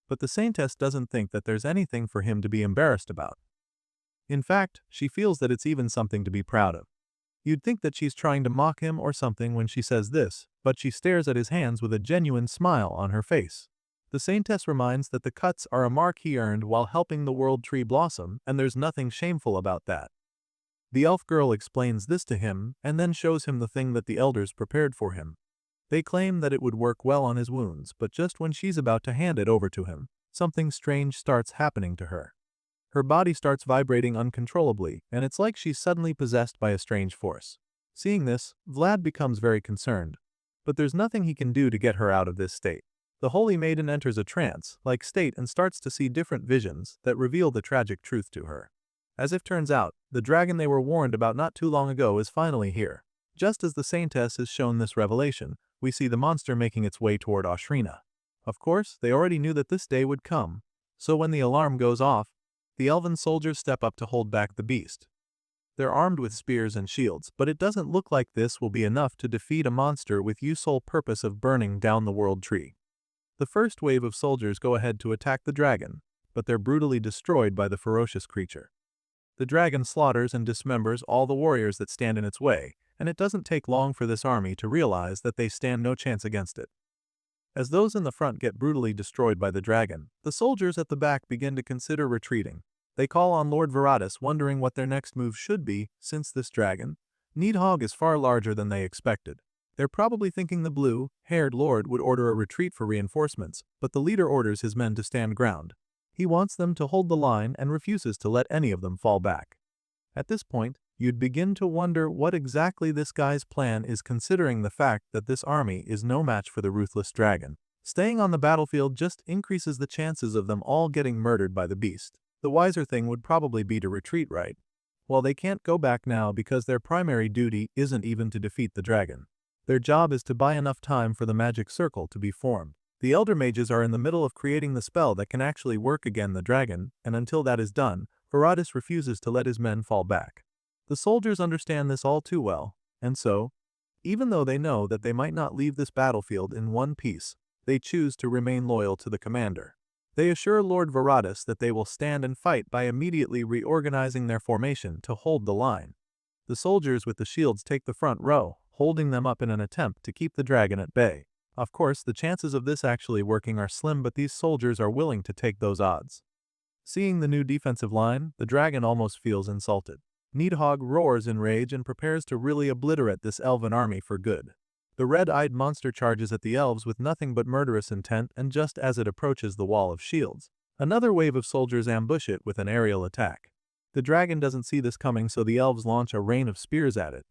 A: but the Saintess doesn't think that there's anything for him to be embarrassed about. In fact, she feels that it's even something to be proud of. You'd think that she's trying to mock him or something when she says this, but she stares at his hands with a genuine smile on her face. The Saintess reminds that the cuts are a mark he earned while helping the world tree blossom, and there's nothing shameful about that. The elf girl explains this to him and then shows him the thing that the elders prepared for him. They claim that it would work well on his wounds, but just when she's about to hand it over to him, something strange starts happening to her. Her body starts vibrating uncontrollably, and it's like she's suddenly possessed by a strange force. Seeing this, Vlad becomes very concerned, but there's nothing he can do to get her out of this state. The holy maiden enters a trance-like state and starts to see different visions that reveal the tragic truth to her. As it turns out, the dragon they were warned about not too long ago is finally here. Just as the Saintess is shown this revelation, we see the monster making its way toward Ashrina. Of course, they already knew that this day would come, so when the alarm goes off, the elven soldiers step up to hold back the beast. They're armed with spears and shields, but it doesn't look like this will be enough to defeat a monster with the sole purpose of burning down the world tree. The first wave of soldiers go ahead to attack the dragon, but they're brutally destroyed by the ferocious creature. The dragon slaughters and dismembers all the warriors that stand in its way, and it doesn't take long for this army to realize that they stand no chance against it. As those in the front get brutally destroyed by the dragon, the soldiers at the back begin to consider retreating. They call on Lord Veratus, wondering what their next move should be, since this dragon, Needhog, is far larger than they expected. They're probably thinking the blue-haired lord would order a retreat for reinforcements, but the leader orders his men to stand ground. He wants them to hold the line and refuses to let any of them fall back. At this point, You'd begin to wonder what exactly this guy's plan is, considering the fact that this army is no match for the ruthless dragon. Staying on the battlefield just increases the chances of them all getting murdered by the beast. The wiser thing would probably be to retreat, right? Well, they can't go back now because their primary duty isn't even to defeat the dragon. Their job is to buy enough time for the magic circle to be formed. The elder mages are in the middle of creating the spell that can actually work against the dragon, and until that is done, Viratus refuses to let his men fall back. The soldiers understand this all too well, and so, even though they know that they might not leave this battlefield in one piece, they choose to remain loyal to the commander. They assure Lord Viratus that they will stand and fight by immediately reorganizing their formation to hold the line. The soldiers with the shields take the front row, holding them up in an attempt to keep the dragon at bay. Of course, the chances of this actually working are slim, but these soldiers are willing to take those odds. Seeing the new defensive line, the dragon almost feels insulted. Nidhogg roars in rage and prepares to really obliterate this elven army for good. The red-eyed monster charges at the elves with nothing but murderous intent, and just as it approaches the wall of shields, another wave of soldiers ambush it with an aerial attack. The dragon doesn't see this coming, so the elves launch a rain of spears at it.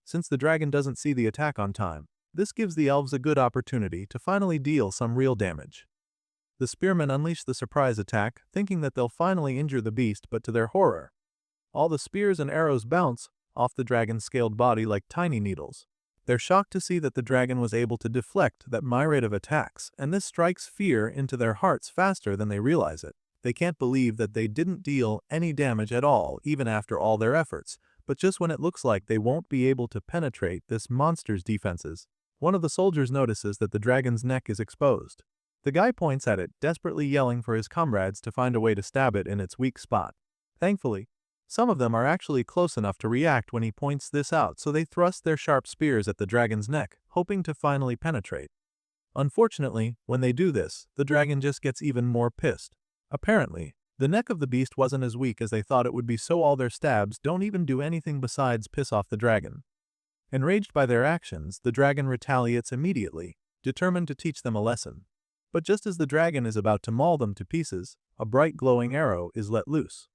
A: Since the dragon doesn't see the attack on time, this gives the elves a good opportunity to finally deal some real damage. The spearmen unleash the surprise attack, thinking that they'll finally injure the beast, but to their horror, all the spears and arrows bounce off the dragon's scaled body like tiny needles. They're shocked to see that the dragon was able to deflect that myriad of attacks, and this strikes fear into their hearts faster than they realize it. They can't believe that they didn't deal any damage at all, even after all their efforts, but just when it looks like they won't be able to penetrate this monster's defenses, one of the soldiers notices that the dragon's neck is exposed. The guy points at it, desperately yelling for his comrades to find a way to stab it in its weak spot. Thankfully, some of them are actually close enough to react when he points this out, so they thrust their sharp spears at the dragon's neck, hoping to finally penetrate. Unfortunately, when they do this, the dragon just gets even more pissed. Apparently, the neck of the beast wasn't as weak as they thought it would be, so all their stabs don't even do anything besides piss off the dragon. Enraged by their actions, the dragon retaliates immediately, determined to teach them a lesson. But just as the dragon is about to maul them to pieces, a bright glowing arrow is let loose.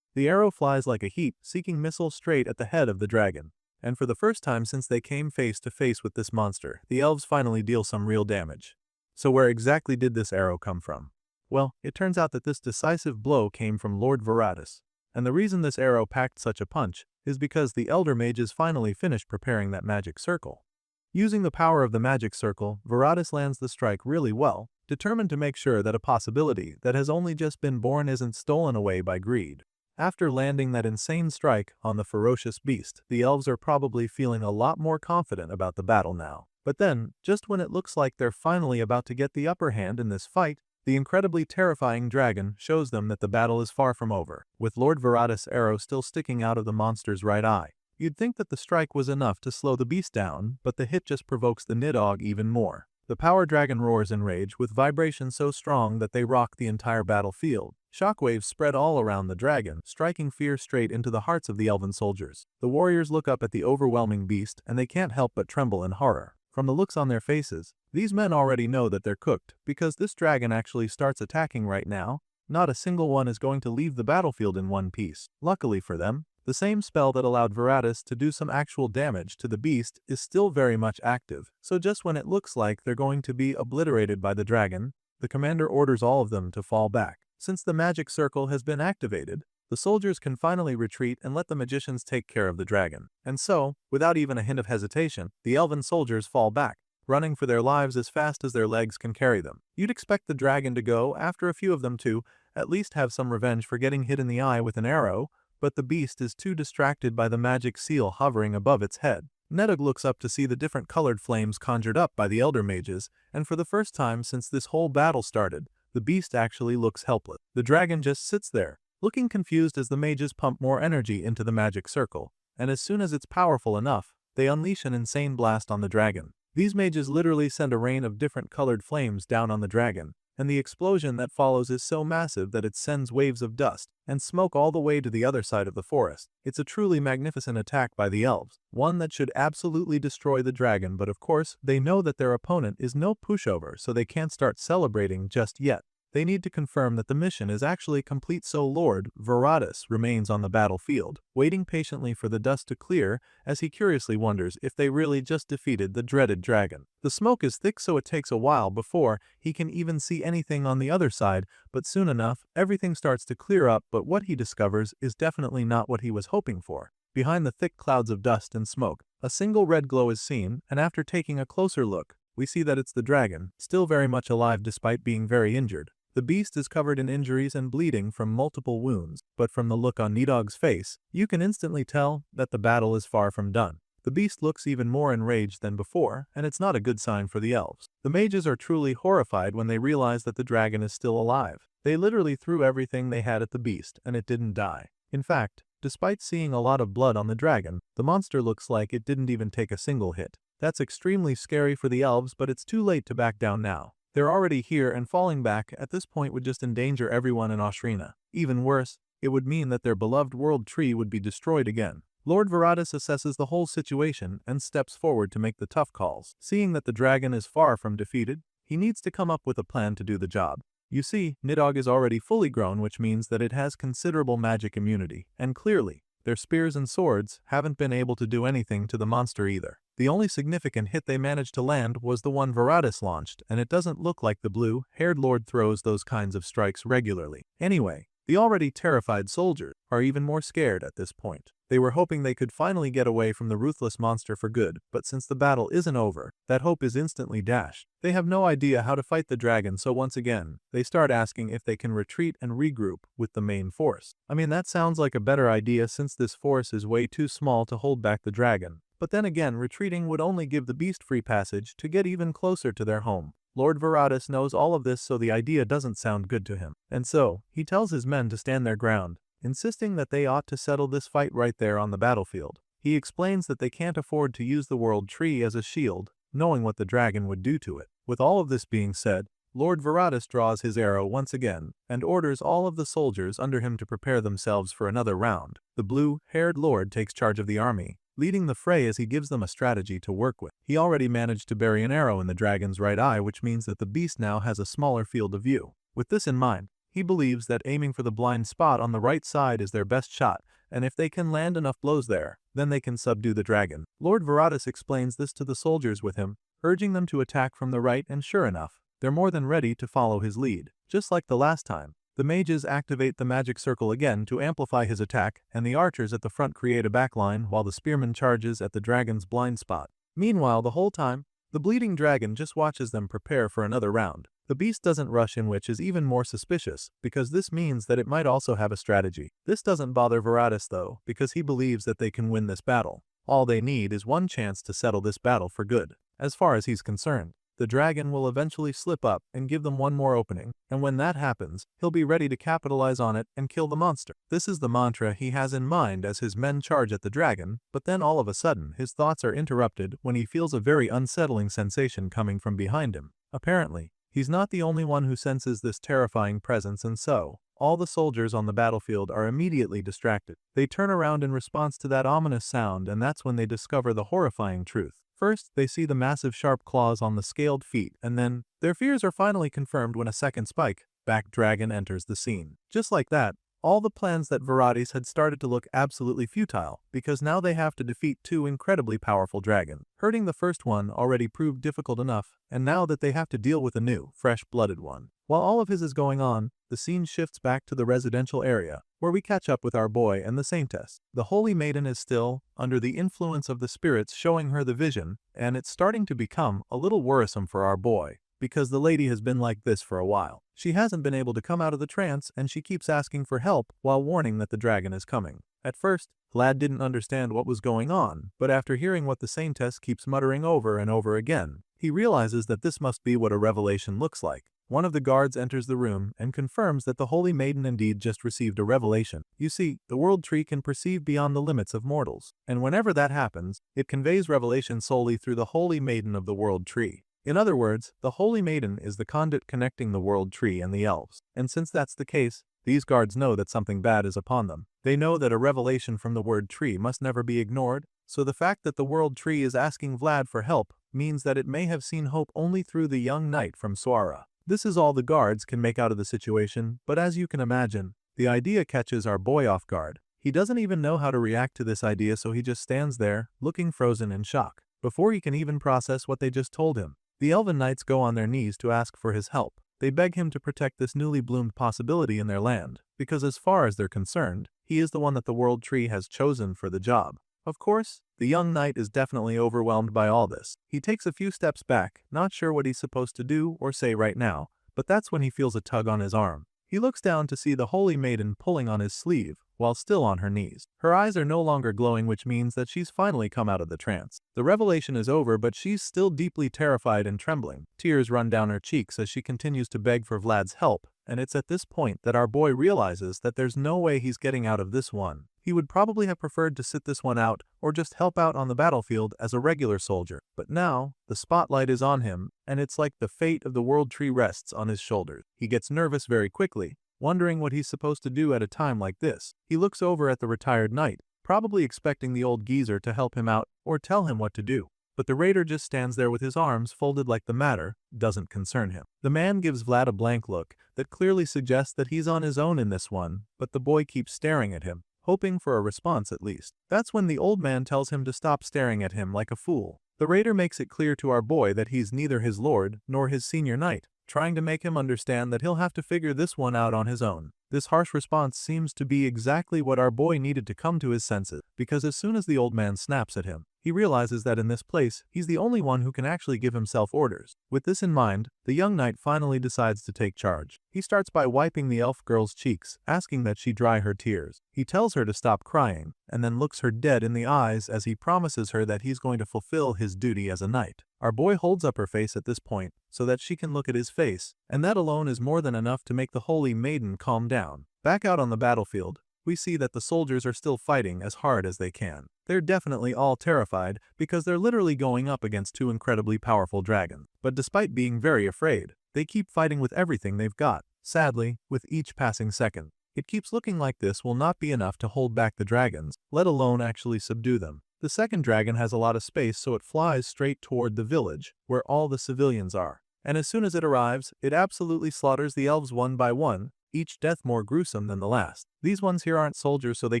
A: The arrow flies like a heat, seeking missile straight at the head of the dragon. And for the first time since they came face to face with this monster, the elves finally deal some real damage. So where exactly did this arrow come from? Well, it turns out that this decisive blow came from Lord Viratus. And the reason this arrow packed such a punch is because the elder mages finally finished preparing that magic circle. Using the power of the magic circle, Viratus lands the strike really well, determined to make sure that a possibility that has only just been born isn't stolen away by greed. After landing that insane strike on the ferocious beast, the elves are probably feeling a lot more confident about the battle now. But then, just when it looks like they're finally about to get the upper hand in this fight, the incredibly terrifying dragon shows them that the battle is far from over, with Lord Viratus' arrow still sticking out of the monster's right eye. You'd think that the strike was enough to slow the beast down, but the hit just provokes the Nidhogg even more. The power dragon roars in rage with vibrations so strong that they rock the entire battlefield. Shockwaves spread all around the dragon, striking fear straight into the hearts of the elven soldiers. The warriors look up at the overwhelming beast, and they can't help but tremble in horror. From the looks on their faces, these men already know that they're cooked, because this dragon actually starts attacking right now. Not a single one is going to leave the battlefield in one piece. Luckily for them, the same spell that allowed Viratus to do some actual damage to the beast is still very much active, so just when it looks like they're going to be obliterated by the dragon, the commander orders all of them to fall back. Since the magic circle has been activated, the soldiers can finally retreat and let the magicians take care of the dragon. And so, without even a hint of hesitation, the elven soldiers fall back, running for their lives as fast as their legs can carry them. You'd expect the dragon to go after a few of them to at least have some revenge for getting hit in the eye with an arrow, but the beast is too distracted by the magic seal hovering above its head. Nidhogg looks up to see the different colored flames conjured up by the elder mages, and for the first time since this whole battle started, the beast actually looks helpless. The dragon just sits there, looking confused as the mages pump more energy into the magic circle, and as soon as it's powerful enough, they unleash an insane blast on the dragon. These mages literally send a rain of different colored flames down on the dragon, and the explosion that follows is so massive that it sends waves of dust and smoke all the way to the other side of the forest. It's a truly magnificent attack by the elves, one that should absolutely destroy the dragon, but of course, they know that their opponent is no pushover, so they can't start celebrating just yet. They need to confirm that the mission is actually complete, so Lord Varatus remains on the battlefield, waiting patiently for the dust to clear as he curiously wonders if they really just defeated the dreaded dragon. The smoke is thick, so it takes a while before he can even see anything on the other side, but soon enough, everything starts to clear up, but what he discovers is definitely not what he was hoping for. Behind the thick clouds of dust and smoke, a single red glow is seen, and after taking a closer look, we see that it's the dragon, still very much alive despite being very injured. The beast is covered in injuries and bleeding from multiple wounds, but from the look on Nidog's face, you can instantly tell that the battle is far from done. The beast looks even more enraged than before, and it's not a good sign for the elves. The mages are truly horrified when they realize that the dragon is still alive. They literally threw everything they had at the beast, and it didn't die. In fact, despite seeing a lot of blood on the dragon, the monster looks like it didn't even take a single hit. That's extremely scary for the elves, but it's too late to back down now. They're already here, and falling back at this point would just endanger everyone in Ashrina. Even worse, it would mean that their beloved world tree would be destroyed again. Lord Varatus assesses the whole situation and steps forward to make the tough calls. Seeing that the dragon is far from defeated, he needs to come up with a plan to do the job. You see, Nidog is already fully grown, which means that it has considerable magic immunity, and clearly, their spears and swords haven't been able to do anything to the monster either. The only significant hit they managed to land was the one Varatus launched, and it doesn't look like the blue-haired lord throws those kinds of strikes regularly. Anyway, the already terrified soldiers are even more scared at this point. They were hoping they could finally get away from the ruthless monster for good, but since the battle isn't over, that hope is instantly dashed. They have no idea how to fight the dragon, so once again, they start asking if they can retreat and regroup with the main force. I mean, that sounds like a better idea since this force is way too small to hold back the dragon. But then again, retreating would only give the beast free passage to get even closer to their home. Lord Varatus knows all of this, so the idea doesn't sound good to him. And so, he tells his men to stand their ground, insisting that they ought to settle this fight right there on the battlefield. He explains that they can't afford to use the world tree as a shield, knowing what the dragon would do to it. With all of this being said, Lord Varatus draws his arrow once again, and orders all of the soldiers under him to prepare themselves for another round. The blue-haired lord takes charge of the army, leading the fray as he gives them a strategy to work with. He already managed to bury an arrow in the dragon's right eye, which means that the beast now has a smaller field of view. With this in mind, he believes that aiming for the blind spot on the right side is their best shot, and if they can land enough blows there, then they can subdue the dragon. Lord Varatus explains this to the soldiers with him, urging them to attack from the right, and sure enough, they're more than ready to follow his lead. Just like the last time, the mages activate the magic circle again to amplify his attack, and the archers at the front create a backline while the spearman charges at the dragon's blind spot. Meanwhile, the whole time, the bleeding dragon just watches them prepare for another round. The beast doesn't rush in, which is even more suspicious, because this means that it might also have a strategy. This doesn't bother Varatus though, because he believes that they can win this battle. All they need is one chance to settle this battle for good. As far as he's concerned, the dragon will eventually slip up and give them one more opening, and when that happens, he'll be ready to capitalize on it and kill the monster. This is the mantra he has in mind as his men charge at the dragon, but then all of a sudden his thoughts are interrupted when he feels a very unsettling sensation coming from behind him. Apparently, he's not the only one who senses this terrifying presence, and so, all the soldiers on the battlefield are immediately distracted. They turn around in response to that ominous sound, and that's when they discover the horrifying truth. First, they see the massive sharp claws on the scaled feet, and then, their fears are finally confirmed when a second spike-backed dragon enters the scene. Just like that, all the plans that Varatus had started to look absolutely futile, because now they have to defeat two incredibly powerful dragons. Hurting the first one already proved difficult enough, and now that they have to deal with a new, fresh-blooded one. While all of this is going on, the scene shifts back to the residential area, where we catch up with our boy and the saintess. The holy maiden is still under the influence of the spirits showing her the vision, and it's starting to become a little worrisome for our boy, because the lady has been like this for a while. She hasn't been able to come out of the trance, and she keeps asking for help while warning that the dragon is coming. At first, Vlad didn't understand what was going on, but after hearing what the saintess keeps muttering over and over again, he realizes that this must be what a revelation looks like. One of the guards enters the room and confirms that the holy maiden indeed just received a revelation. You see, the world tree can perceive beyond the limits of mortals, and whenever that happens, it conveys revelation solely through the holy maiden of the world tree. In other words, the holy maiden is the conduit connecting the world tree and the elves. And since that's the case, these guards know that something bad is upon them. They know that a revelation from the word tree must never be ignored, so the fact that the world tree is asking Vlad for help means that it may have seen hope only through the young knight from Suara. This is all the guards can make out of the situation, but as you can imagine, the idea catches our boy off guard. He doesn't even know how to react to this idea, so he just stands there, looking frozen in shock. Before he can even process what they just told him, the Elven Knights go on their knees to ask for his help. They beg him to protect this newly bloomed possibility in their land, because as far as they're concerned, he is the one that the World Tree has chosen for the job. Of course, the young knight is definitely overwhelmed by all this. He takes a few steps back, not sure what he's supposed to do or say right now, but that's when he feels a tug on his arm. He looks down to see the holy maiden pulling on his sleeve, while still on her knees. Her eyes are no longer glowing, which means that she's finally come out of the trance. The revelation is over, but she's still deeply terrified and trembling. Tears run down her cheeks as she continues to beg for Vlad's help, and it's at this point that our boy realizes that there's no way he's getting out of this one. He would probably have preferred to sit this one out or just help out on the battlefield as a regular soldier. But now, the spotlight is on him, and it's like the fate of the World Tree rests on his shoulders. He gets nervous very quickly, wondering what he's supposed to do at a time like this. He looks over at the retired knight, probably expecting the old geezer to help him out or tell him what to do. But the raider just stands there with his arms folded like the matter doesn't concern him. The man gives Vlad a blank look that clearly suggests that he's on his own in this one, but the boy keeps staring at him, hoping for a response at least. That's when the old man tells him to stop staring at him like a fool. The raider makes it clear to our boy that he's neither his lord nor his senior knight, trying to make him understand that he'll have to figure this one out on his own. This harsh response seems to be exactly what our boy needed to come to his senses, because as soon as the old man snaps at him, he realizes that in this place, he's the only one who can actually give himself orders. With this in mind, the young knight finally decides to take charge. He starts by wiping the elf girl's cheeks, asking that she dry her tears. He tells her to stop crying, and then looks her dead in the eyes as he promises her that he's going to fulfill his duty as a knight. Our boy holds up her face at this point, so that she can look at his face, and that alone is more than enough to make the holy maiden calm down. Back out on the battlefield, we see that the soldiers are still fighting as hard as they can. They're definitely all terrified because they're literally going up against two incredibly powerful dragons. But despite being very afraid, they keep fighting with everything they've got. Sadly, with each passing second, it keeps looking like this will not be enough to hold back the dragons, let alone actually subdue them. The second dragon has a lot of space, so it flies straight toward the village, where all the civilians are. And as soon as it arrives, it absolutely slaughters the elves one by one, each death more gruesome than the last. These ones here aren't soldiers, so they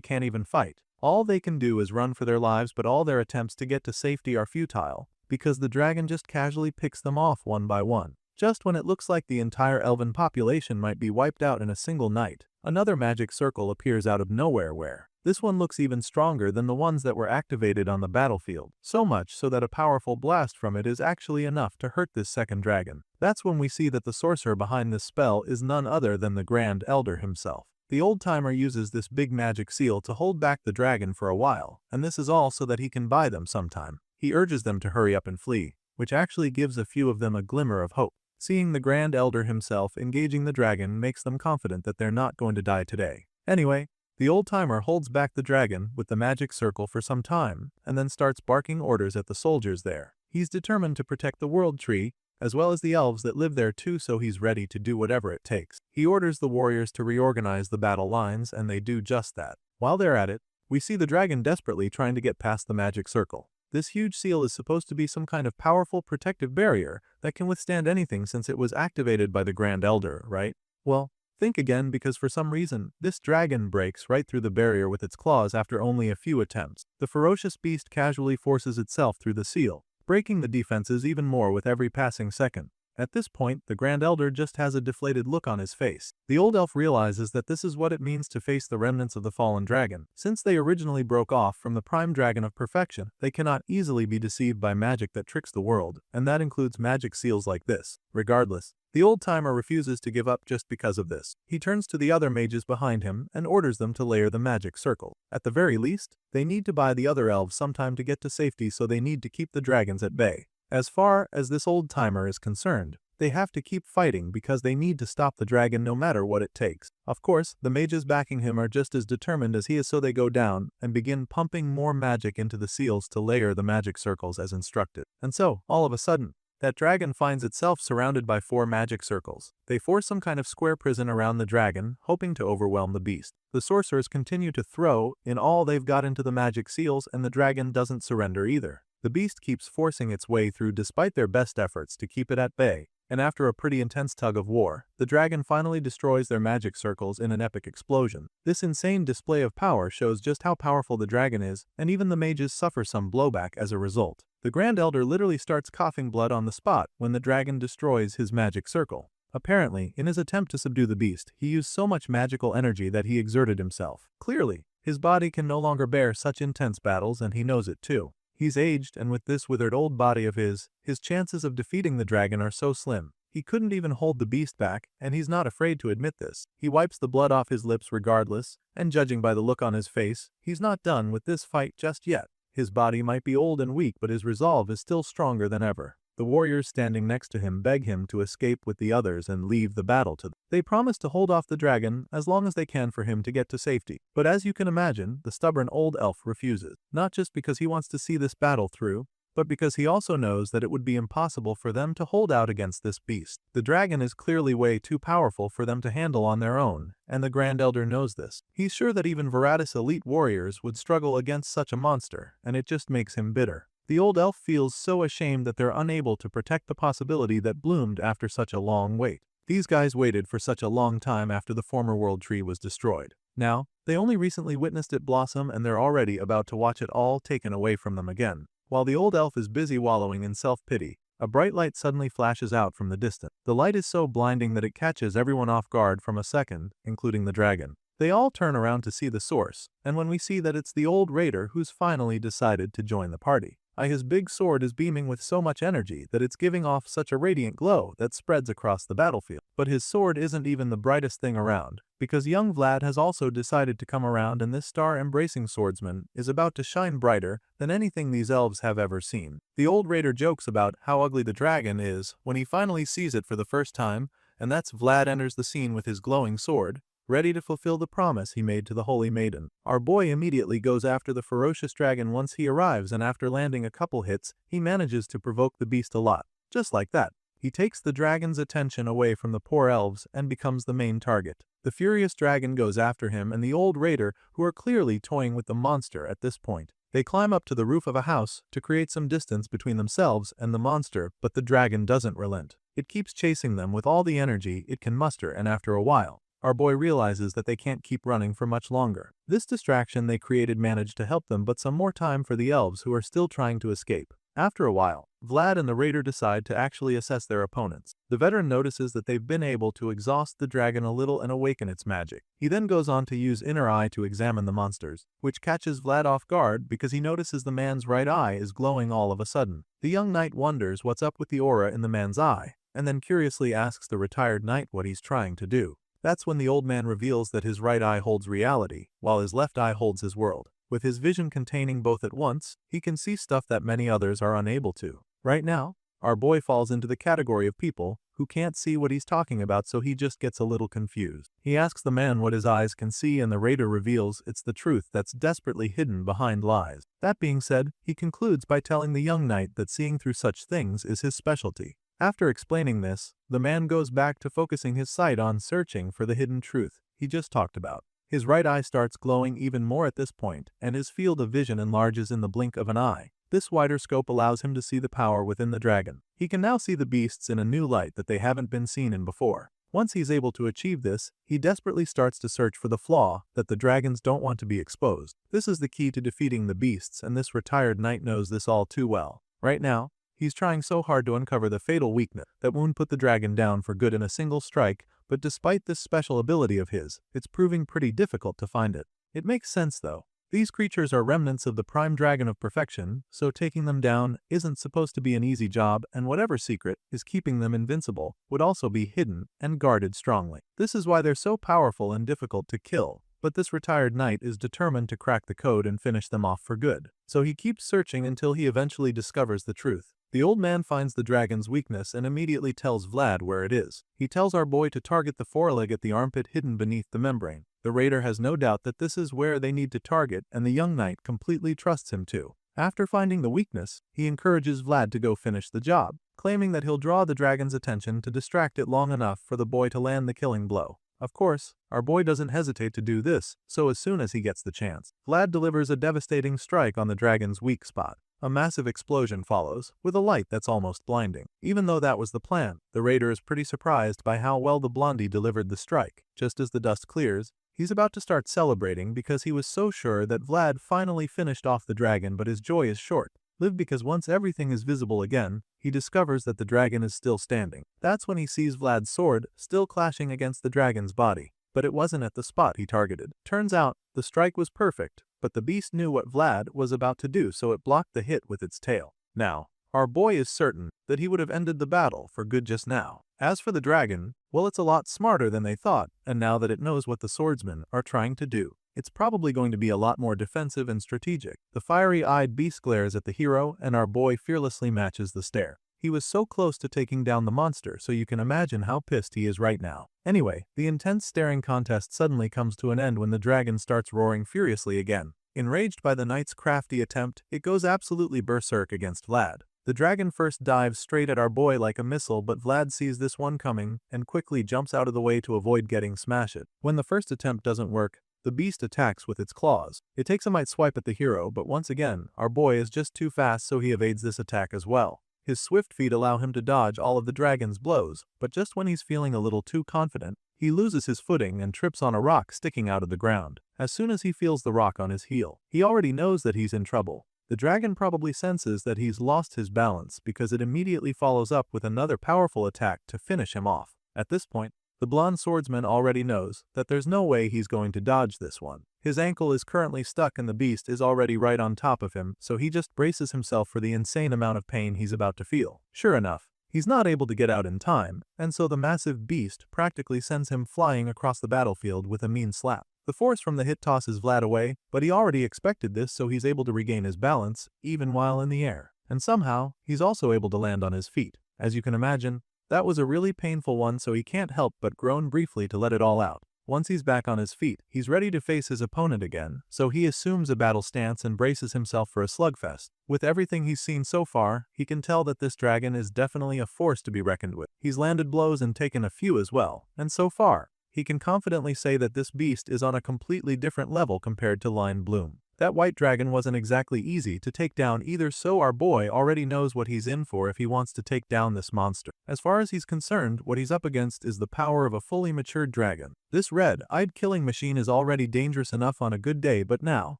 A: can't even fight. All they can do is run for their lives, but all their attempts to get to safety are futile, because the dragon just casually picks them off one by one. Just when it looks like the entire elven population might be wiped out in a single night, another magic circle appears out of nowhere where this one looks even stronger than the ones that were activated on the battlefield, so much so that a powerful blast from it is actually enough to hurt this second dragon. That's when we see that the sorcerer behind this spell is none other than the Grand Elder himself. The old-timer uses this big magic seal to hold back the dragon for a while, and this is all so that he can buy them sometime. He urges them to hurry up and flee, which actually gives a few of them a glimmer of hope. Seeing the Grand Elder himself engaging the dragon makes them confident that they're not going to die today. Anyway, the old-timer holds back the dragon with the magic circle for some time, and then starts barking orders at the soldiers there. He's determined to protect the World Tree, as well as the elves that live there too, so he's ready to do whatever it takes. He orders the warriors to reorganize the battle lines, and they do just that. While they're at it, we see the dragon desperately trying to get past the magic circle. This huge seal is supposed to be some kind of powerful protective barrier that can withstand anything since it was activated by the Grand Elder, right? Well, think again, because for some reason, this dragon breaks right through the barrier with its claws after only a few attempts. The ferocious beast casually forces itself through the seal, breaking the defenses even more with every passing second. At this point, the Grand Elder just has a deflated look on his face. The old elf realizes that this is what it means to face the remnants of the fallen dragon. Since they originally broke off from the prime dragon of perfection, they cannot easily be deceived by magic that tricks the world, and that includes magic seals like this. Regardless, the old-timer refuses to give up just because of this. He turns to the other mages behind him and orders them to layer the magic circle. At the very least, they need to buy the other elves some time to get to safety, so they need to keep the dragons at bay. As far as this old-timer is concerned, they have to keep fighting because they need to stop the dragon no matter what it takes. Of course, the mages backing him are just as determined as he is, so they go down and begin pumping more magic into the seals to layer the magic circles as instructed. And so, all of a sudden, that dragon finds itself surrounded by 4 magic circles. They force some kind of square prison around the dragon, hoping to overwhelm the beast. The sorcerers continue to throw in all they've got into the magic seals, and the dragon doesn't surrender either. The beast keeps forcing its way through despite their best efforts to keep it at bay. and after a pretty intense tug of war, the dragon finally destroys their magic circles in an epic explosion. This insane display of power shows just how powerful the dragon is, and even the mages suffer some blowback as a result. The Grand Elder literally starts coughing blood on the spot when the dragon destroys his magic circle. Apparently, in his attempt to subdue the beast, he used so much magical energy that he exerted himself. Clearly, his body can no longer bear such intense battles, and he knows it too. He's aged, and with this withered old body of his chances of defeating the dragon are so slim. He couldn't even hold the beast back, and he's not afraid to admit this. He wipes the blood off his lips regardless, and judging by the look on his face, he's not done with this fight just yet. His body might be old and weak, but his resolve is still stronger than ever. The warriors standing next to him beg him to escape with the others and leave the battle to them. They promise to hold off the dragon as long as they can for him to get to safety. But as you can imagine, the stubborn old elf refuses, not just because he wants to see this battle through, but because he also knows that it would be impossible for them to hold out against this beast. The dragon is clearly way too powerful for them to handle on their own, and the Grand Elder knows this. He's sure that even Viratus elite warriors would struggle against such a monster, and it just makes him bitter. The old elf feels so ashamed that they're unable to protect the possibility that bloomed after such a long wait. These guys waited for such a long time after the former world tree was destroyed. Now, they only recently witnessed it blossom, and they're already about to watch it all taken away from them again. While the old elf is busy wallowing in self-pity, a bright light suddenly flashes out from the distance. The light is so blinding that it catches everyone off guard from a second, including the dragon. They all turn around to see the source, and when we see that it's the old raider who's finally decided to join the party. His big sword is beaming with so much energy that it's giving off such a radiant glow that spreads across the battlefield. But his sword isn't even the brightest thing around, because young Vlad has also decided to come around, and this star-embracing swordsman is about to shine brighter than anything these elves have ever seen. The old raider jokes about how ugly the dragon is when he finally sees it for the first time, and that's Vlad enters the scene with his glowing sword, ready to fulfill the promise he made to the holy maiden. Our boy immediately goes after the ferocious dragon once he arrives, and after landing a couple hits, he manages to provoke the beast a lot. Just like that, he takes the dragon's attention away from the poor elves and becomes the main target. The furious dragon goes after him and the old raider, who are clearly toying with the monster at this point. They climb up to the roof of a house to create some distance between themselves and the monster, but the dragon doesn't relent. It keeps chasing them with all the energy it can muster, and after a while, our boy realizes that they can't keep running for much longer. This distraction they created managed to help them, but some more time for the elves who are still trying to escape. After a while, Vlad and the raider decide to actually assess their opponents. The veteran notices that they've been able to exhaust the dragon a little and awaken its magic. He then goes on to use inner eye to examine the monsters, which catches Vlad off guard because he notices the man's right eye is glowing all of a sudden. The young knight wonders what's up with the aura in the man's eye, and then curiously asks the retired knight what he's trying to do. That's when the old man reveals that his right eye holds reality, while his left eye holds his world. With his vision containing both at once, he can see stuff that many others are unable to. Right now, our boy falls into the category of people who can't see what he's talking about, so he just gets a little confused. He asks the man what his eyes can see, and the raider reveals it's the truth that's desperately hidden behind lies. That being said, he concludes by telling the young knight that seeing through such things is his specialty. After explaining this, the man goes back to focusing his sight on searching for the hidden truth he just talked about. His right eye starts glowing even more at this point, and his field of vision enlarges in the blink of an eye. This wider scope allows him to see the power within the dragon. He can now see the beasts in a new light that they haven't been seen in before. Once he's able to achieve this, he desperately starts to search for the flaw that the dragons don't want to be exposed. This is the key to defeating the beasts, and this retired knight knows this all too well. Right now, he's trying so hard to uncover the fatal weakness that won't put the dragon down for good in a single strike, but despite this special ability of his, it's proving pretty difficult to find it. It makes sense though. These creatures are remnants of the prime dragon of perfection, so taking them down isn't supposed to be an easy job, and whatever secret is keeping them invincible would also be hidden and guarded strongly. This is why they're so powerful and difficult to kill. But this retired knight is determined to crack the code and finish them off for good. So he keeps searching until he eventually discovers the truth. The old man finds the dragon's weakness and immediately tells Vlad where it is. He tells our boy to target the foreleg at the armpit hidden beneath the membrane. The raider has no doubt that this is where they need to target, and the young knight completely trusts him too. After finding the weakness, he encourages Vlad to go finish the job, claiming that he'll draw the dragon's attention to distract it long enough for the boy to land the killing blow. Of course, our boy doesn't hesitate to do this, so as soon as he gets the chance, Vlad delivers a devastating strike on the dragon's weak spot. A massive explosion follows, with a light that's almost blinding. Even though that was the plan, the raider is pretty surprised by how well the blondie delivered the strike. Just as the dust clears, he's about to start celebrating because he was so sure that Vlad finally finished off the dragon, but his joy is short. Lived because once everything is visible again, he discovers that the dragon is still standing. That's when he sees Vlad's sword still clashing against the dragon's body. But it wasn't at the spot he targeted. Turns out, the strike was perfect, but the beast knew what Vlad was about to do, so it blocked the hit with its tail. Now, our boy is certain that he would have ended the battle for good just now. As for the dragon, well, it's a lot smarter than they thought, and now that it knows what the swordsmen are trying to do, it's probably going to be a lot more defensive and strategic. The fiery-eyed beast glares at the hero, and our boy fearlessly matches the stare. He was so close to taking down the monster, so you can imagine how pissed he is right now. Anyway, the intense staring contest suddenly comes to an end when the dragon starts roaring furiously again. Enraged by the knight's crafty attempt, it goes absolutely berserk against Vlad. The dragon first dives straight at our boy like a missile, but Vlad sees this one coming and quickly jumps out of the way to avoid getting smashed. When the first attempt doesn't work, the beast attacks with its claws. It takes a might swipe at the hero, but once again, our boy is just too fast, so he evades this attack as well. His swift feet allow him to dodge all of the dragon's blows, but just when he's feeling a little too confident, he loses his footing and trips on a rock sticking out of the ground. As soon as he feels the rock on his heel, he already knows that he's in trouble. The dragon probably senses that he's lost his balance because it immediately follows up with another powerful attack to finish him off. At this point, the blonde swordsman already knows that there's no way he's going to dodge this one. His ankle is currently stuck and the beast is already right on top of him, so he just braces himself for the insane amount of pain he's about to feel. Sure enough, he's not able to get out in time, and so the massive beast practically sends him flying across the battlefield with a mean slap. The force from the hit tosses Vlad away, but he already expected this, so he's able to regain his balance, even while in the air. And somehow, he's also able to land on his feet. As you can imagine, that was a really painful one, so he can't help but groan briefly to let it all out. Once he's back on his feet, he's ready to face his opponent again, so he assumes a battle stance and braces himself for a slugfest. With everything he's seen so far, he can tell that this dragon is definitely a force to be reckoned with. He's landed blows and taken a few as well, and so far, he can confidently say that this beast is on a completely different level compared to Line Bloom. That white dragon wasn't exactly easy to take down either, so our boy already knows what he's in for if he wants to take down this monster. As far as he's concerned, what he's up against is the power of a fully matured dragon. This red-eyed killing machine is already dangerous enough on a good day, but now,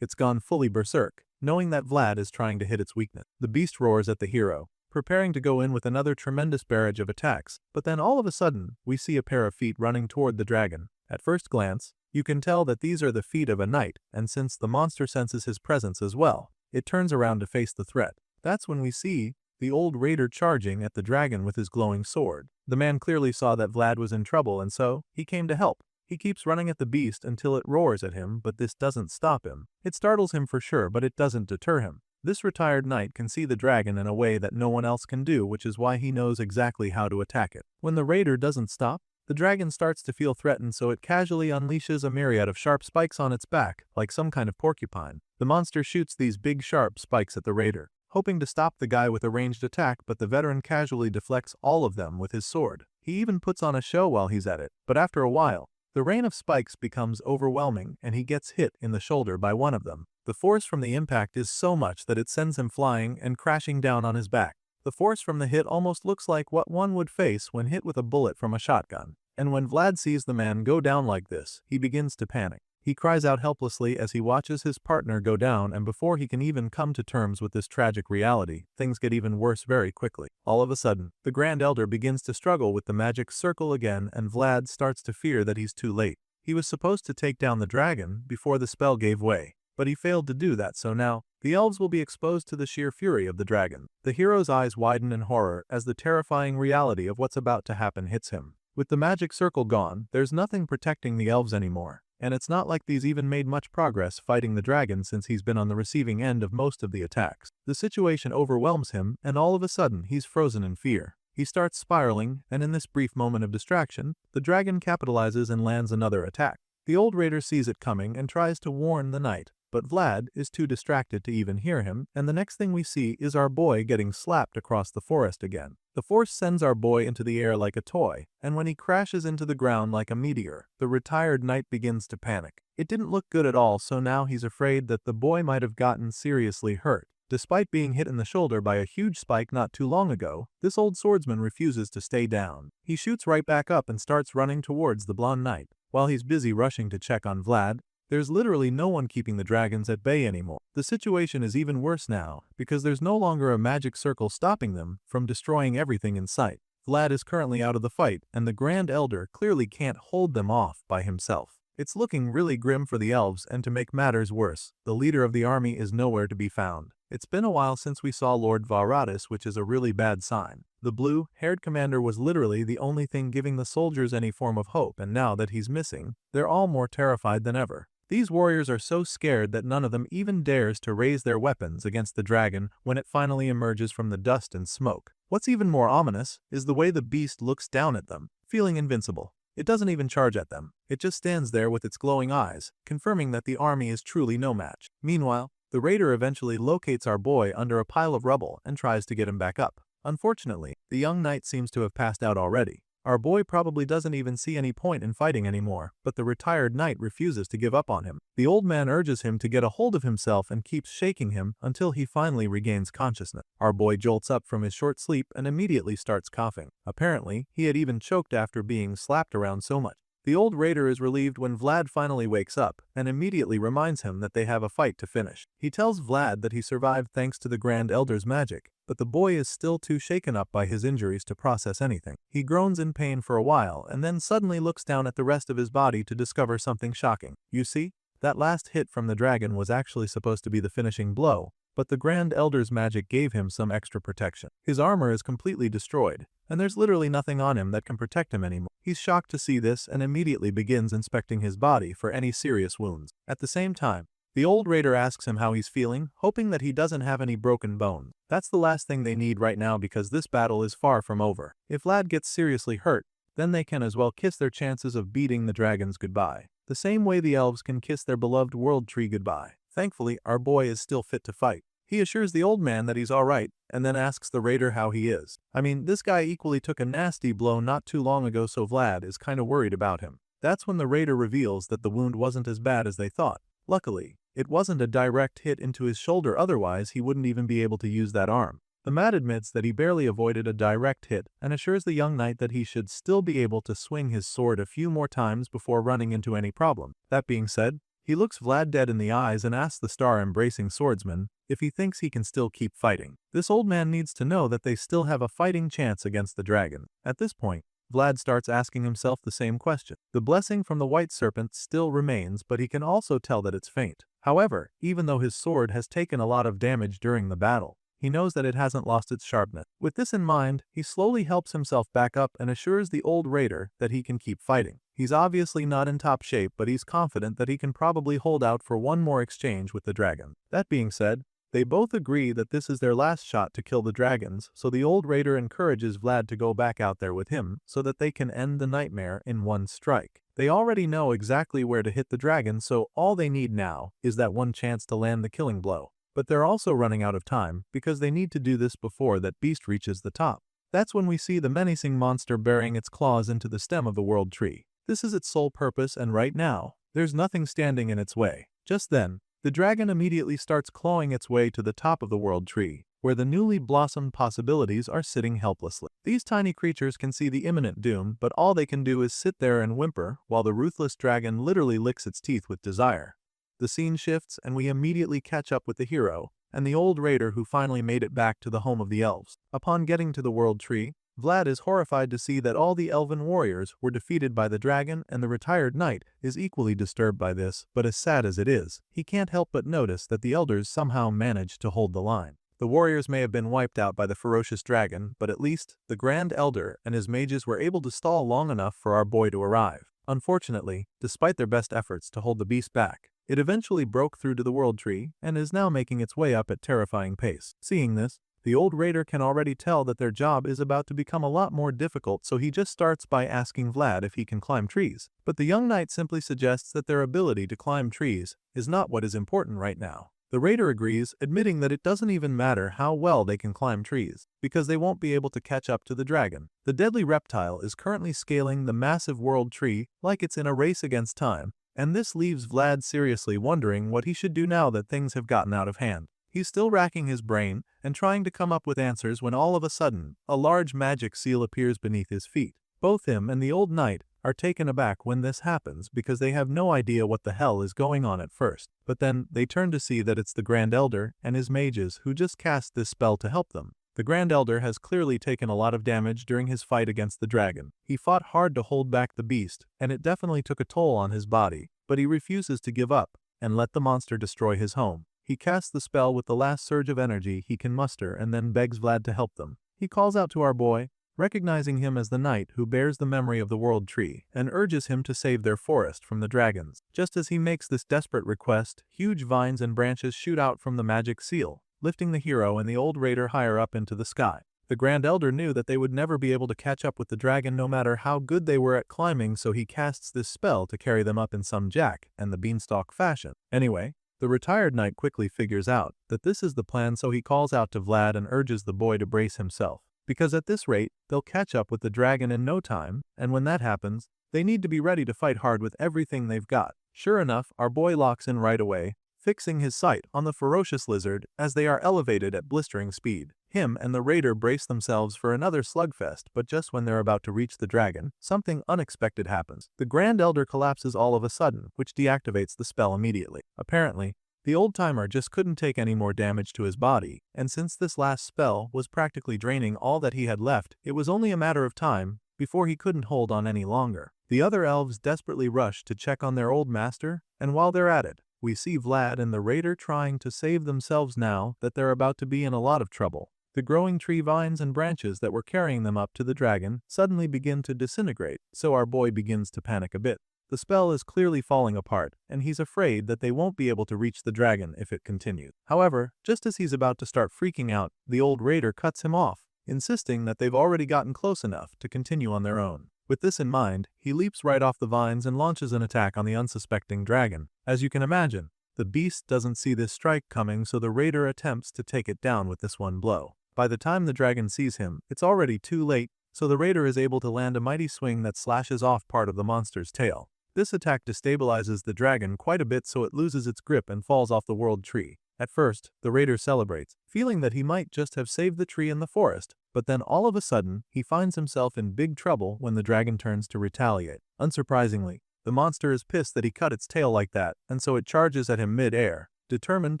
A: it's gone fully berserk, knowing that Vlad is trying to hit its weakness. The beast roars at the hero, preparing to go in with another tremendous barrage of attacks, but then all of a sudden, we see a pair of feet running toward the dragon. At first glance, you can tell that these are the feet of a knight, and since the monster senses his presence as well, it turns around to face the threat. That's when we see the old raider charging at the dragon with his glowing sword. The man clearly saw that Vlad was in trouble, and so he came to help. He keeps running at the beast until it roars at him, but this doesn't stop him. It startles him for sure, but it doesn't deter him. This retired knight can see the dragon in a way that no one else can do, which is why he knows exactly how to attack it. When the raider doesn't stop, the dragon starts to feel threatened, so it casually unleashes a myriad of sharp spikes on its back, like some kind of porcupine. The monster shoots these big sharp spikes at the raider, hoping to stop the guy with a ranged attack, but the veteran casually deflects all of them with his sword. He even puts on a show while he's at it, but after a while, the rain of spikes becomes overwhelming and he gets hit in the shoulder by one of them. The force from the impact is so much that it sends him flying and crashing down on his back. The force from the hit almost looks like what one would face when hit with a bullet from a shotgun. And when Vlad sees the man go down like this, he begins to panic. He cries out helplessly as he watches his partner go down, and before he can even come to terms with this tragic reality, things get even worse very quickly. All of a sudden, the Grand Elder begins to struggle with the magic circle again, and Vlad starts to fear that he's too late. He was supposed to take down the dragon before the spell gave way, but he failed to do that, so now, the elves will be exposed to the sheer fury of the dragon. The hero's eyes widen in horror as the terrifying reality of what's about to happen hits him. With the magic circle gone, there's nothing protecting the elves anymore, and it's not like these even made much progress fighting the dragon since he's been on the receiving end of most of the attacks. The situation overwhelms him, and all of a sudden he's frozen in fear. He starts spiraling, and in this brief moment of distraction, the dragon capitalizes and lands another attack. The old raider sees it coming and tries to warn the knight, but Vlad is too distracted to even hear him, and the next thing we see is our boy getting slapped across the forest again. The force sends our boy into the air like a toy, and when he crashes into the ground like a meteor, the retired knight begins to panic. It didn't look good at all, so now he's afraid that the boy might have gotten seriously hurt. Despite being hit in the shoulder by a huge spike not too long ago, this old swordsman refuses to stay down. He shoots right back up and starts running towards the blonde knight. While he's busy rushing to check on Vlad, there's literally no one keeping the dragons at bay anymore. The situation is even worse now, because there's no longer a magic circle stopping them from destroying everything in sight. Vlad is currently out of the fight, and the Grand Elder clearly can't hold them off by himself. It's looking really grim for the elves, and to make matters worse, the leader of the army is nowhere to be found. It's been a while since we saw Lord Varatus, which is a really bad sign. The blue-haired commander was literally the only thing giving the soldiers any form of hope, and now that he's missing, they're all more terrified than ever. These warriors are so scared that none of them even dares to raise their weapons against the dragon when it finally emerges from the dust and smoke. What's even more ominous is the way the beast looks down at them, feeling invincible. It doesn't even charge at them. It just stands there with its glowing eyes, confirming that the army is truly no match. Meanwhile, the raider eventually locates our boy under a pile of rubble and tries to get him back up. Unfortunately, the young knight seems to have passed out already. Our boy probably doesn't even see any point in fighting anymore, but the retired knight refuses to give up on him. The old man urges him to get a hold of himself and keeps shaking him until he finally regains consciousness. Our boy jolts up from his short sleep and immediately starts coughing. Apparently, he had even choked after being slapped around so much. The old raider is relieved when Vlad finally wakes up and immediately reminds him that they have a fight to finish. He tells Vlad that he survived thanks to the Grand Elder's magic, but the boy is still too shaken up by his injuries to process anything. He groans in pain for a while and then suddenly looks down at the rest of his body to discover something shocking. You see, that last hit from the dragon was actually supposed to be the finishing blow, but the Grand Elder's magic gave him some extra protection. His armor is completely destroyed, and there's literally nothing on him that can protect him anymore. He's shocked to see this and immediately begins inspecting his body for any serious wounds. At the same time, the old raider asks him how he's feeling, hoping that he doesn't have any broken bones. That's the last thing they need right now because this battle is far from over. If Vlad gets seriously hurt, then they can as well kiss their chances of beating the dragons goodbye, the same way the elves can kiss their beloved world tree goodbye. Thankfully, our boy is still fit to fight. He assures the old man that he's alright, and then asks the raider how he is. I mean, this guy equally took a nasty blow not too long ago, so Vlad is kinda worried about him. That's when the raider reveals that the wound wasn't as bad as they thought. Luckily, it wasn't a direct hit into his shoulder, otherwise he wouldn't even be able to use that arm. The man admits that he barely avoided a direct hit and assures the young knight that he should still be able to swing his sword a few more times before running into any problem. That being said, he looks Vlad dead in the eyes and asks the star-embracing swordsman if he thinks he can still keep fighting. This old man needs to know that they still have a fighting chance against the dragon. At this point, Vlad starts asking himself the same question. The blessing from the white serpent still remains, but he can also tell that it's faint. However, even though his sword has taken a lot of damage during the battle, he knows that it hasn't lost its sharpness. With this in mind, he slowly helps himself back up and assures the old raider that he can keep fighting. He's obviously not in top shape, but he's confident that he can probably hold out for one more exchange with the dragon. That being said, they both agree that this is their last shot to kill the dragons, so the old raider encourages Vlad to go back out there with him so that they can end the nightmare in one strike. They already know exactly where to hit the dragon, so all they need now is that one chance to land the killing blow. But they're also running out of time because they need to do this before that beast reaches the top. That's when we see the menacing monster burying its claws into the stem of the world tree. This is its sole purpose, and right now, there's nothing standing in its way. Just then, the dragon immediately starts clawing its way to the top of the world tree, where the newly blossomed possibilities are sitting helplessly. These tiny creatures can see the imminent doom, but all they can do is sit there and whimper while the ruthless dragon literally licks its teeth with desire. The scene shifts and we immediately catch up with the hero and the old raider who finally made it back to the home of the elves. Upon getting to the world tree, Vlad is horrified to see that all the elven warriors were defeated by the dragon, and the retired knight is equally disturbed by this, but as sad as it is, he can't help but notice that the elders somehow managed to hold the line. The warriors may have been wiped out by the ferocious dragon, but at least the Grand Elder and his mages were able to stall long enough for our boy to arrive. Unfortunately, despite their best efforts to hold the beast back, it eventually broke through to the world tree and is now making its way up at terrifying pace. Seeing this, the old raider can already tell that their job is about to become a lot more difficult, so he just starts by asking Vlad if he can climb trees. But the young knight simply suggests that their ability to climb trees is not what is important right now. The raider agrees, admitting that it doesn't even matter how well they can climb trees, because they won't be able to catch up to the dragon. The deadly reptile is currently scaling the massive world tree like it's in a race against time, and this leaves Vlad seriously wondering what he should do now that things have gotten out of hand. He's still racking his brain and trying to come up with answers when all of a sudden, a large magic seal appears beneath his feet. Both him and the old knight are taken aback when this happens because they have no idea what the hell is going on at first. But then they turn to see that it's the Grand Elder and his mages who just cast this spell to help them. The Grand Elder has clearly taken a lot of damage during his fight against the dragon. He fought hard to hold back the beast, and it definitely took a toll on his body, but he refuses to give up and let the monster destroy his home. He casts the spell with the last surge of energy he can muster and then begs Vlad to help them. He calls out to our boy, recognizing him as the knight who bears the memory of the world tree, and urges him to save their forest from the dragons. Just as he makes this desperate request, huge vines and branches shoot out from the magic seal, lifting the hero and the old raider higher up into the sky. The Grand Elder knew that they would never be able to catch up with the dragon no matter how good they were at climbing, so he casts this spell to carry them up in some Jack and the Beanstalk fashion. Anyway, the retired knight quickly figures out that this is the plan, so he calls out to Vlad and urges the boy to brace himself, because at this rate, they'll catch up with the dragon in no time, and when that happens, they need to be ready to fight hard with everything they've got. Sure enough, our boy locks in right away, fixing his sight on the ferocious lizard as they are elevated at blistering speed. Him and the raider brace themselves for another slugfest, but just when they're about to reach the dragon, something unexpected happens. The Grand Elder collapses all of a sudden, which deactivates the spell immediately. Apparently, the old-timer just couldn't take any more damage to his body, and since this last spell was practically draining all that he had left, it was only a matter of time before he couldn't hold on any longer. The other elves desperately rush to check on their old master, and while they're at it, we see Vlad and the raider trying to save themselves now that they're about to be in a lot of trouble. The growing tree vines and branches that were carrying them up to the dragon suddenly begin to disintegrate, so our boy begins to panic a bit. The spell is clearly falling apart, and he's afraid that they won't be able to reach the dragon if it continues. However, just as he's about to start freaking out, the old raider cuts him off, insisting that they've already gotten close enough to continue on their own. With this in mind, he leaps right off the vines and launches an attack on the unsuspecting dragon. As you can imagine, the beast doesn't see this strike coming, so the raider attempts to take it down with this one blow. By the time the dragon sees him, it's already too late, so the raider is able to land a mighty swing that slashes off part of the monster's tail. This attack destabilizes the dragon quite a bit, so it loses its grip and falls off the world tree. At first, the raider celebrates, feeling that he might just have saved the tree in the forest, but then all of a sudden, he finds himself in big trouble when the dragon turns to retaliate. Unsurprisingly, the monster is pissed that he cut its tail like that, and so it charges at him mid-air, determined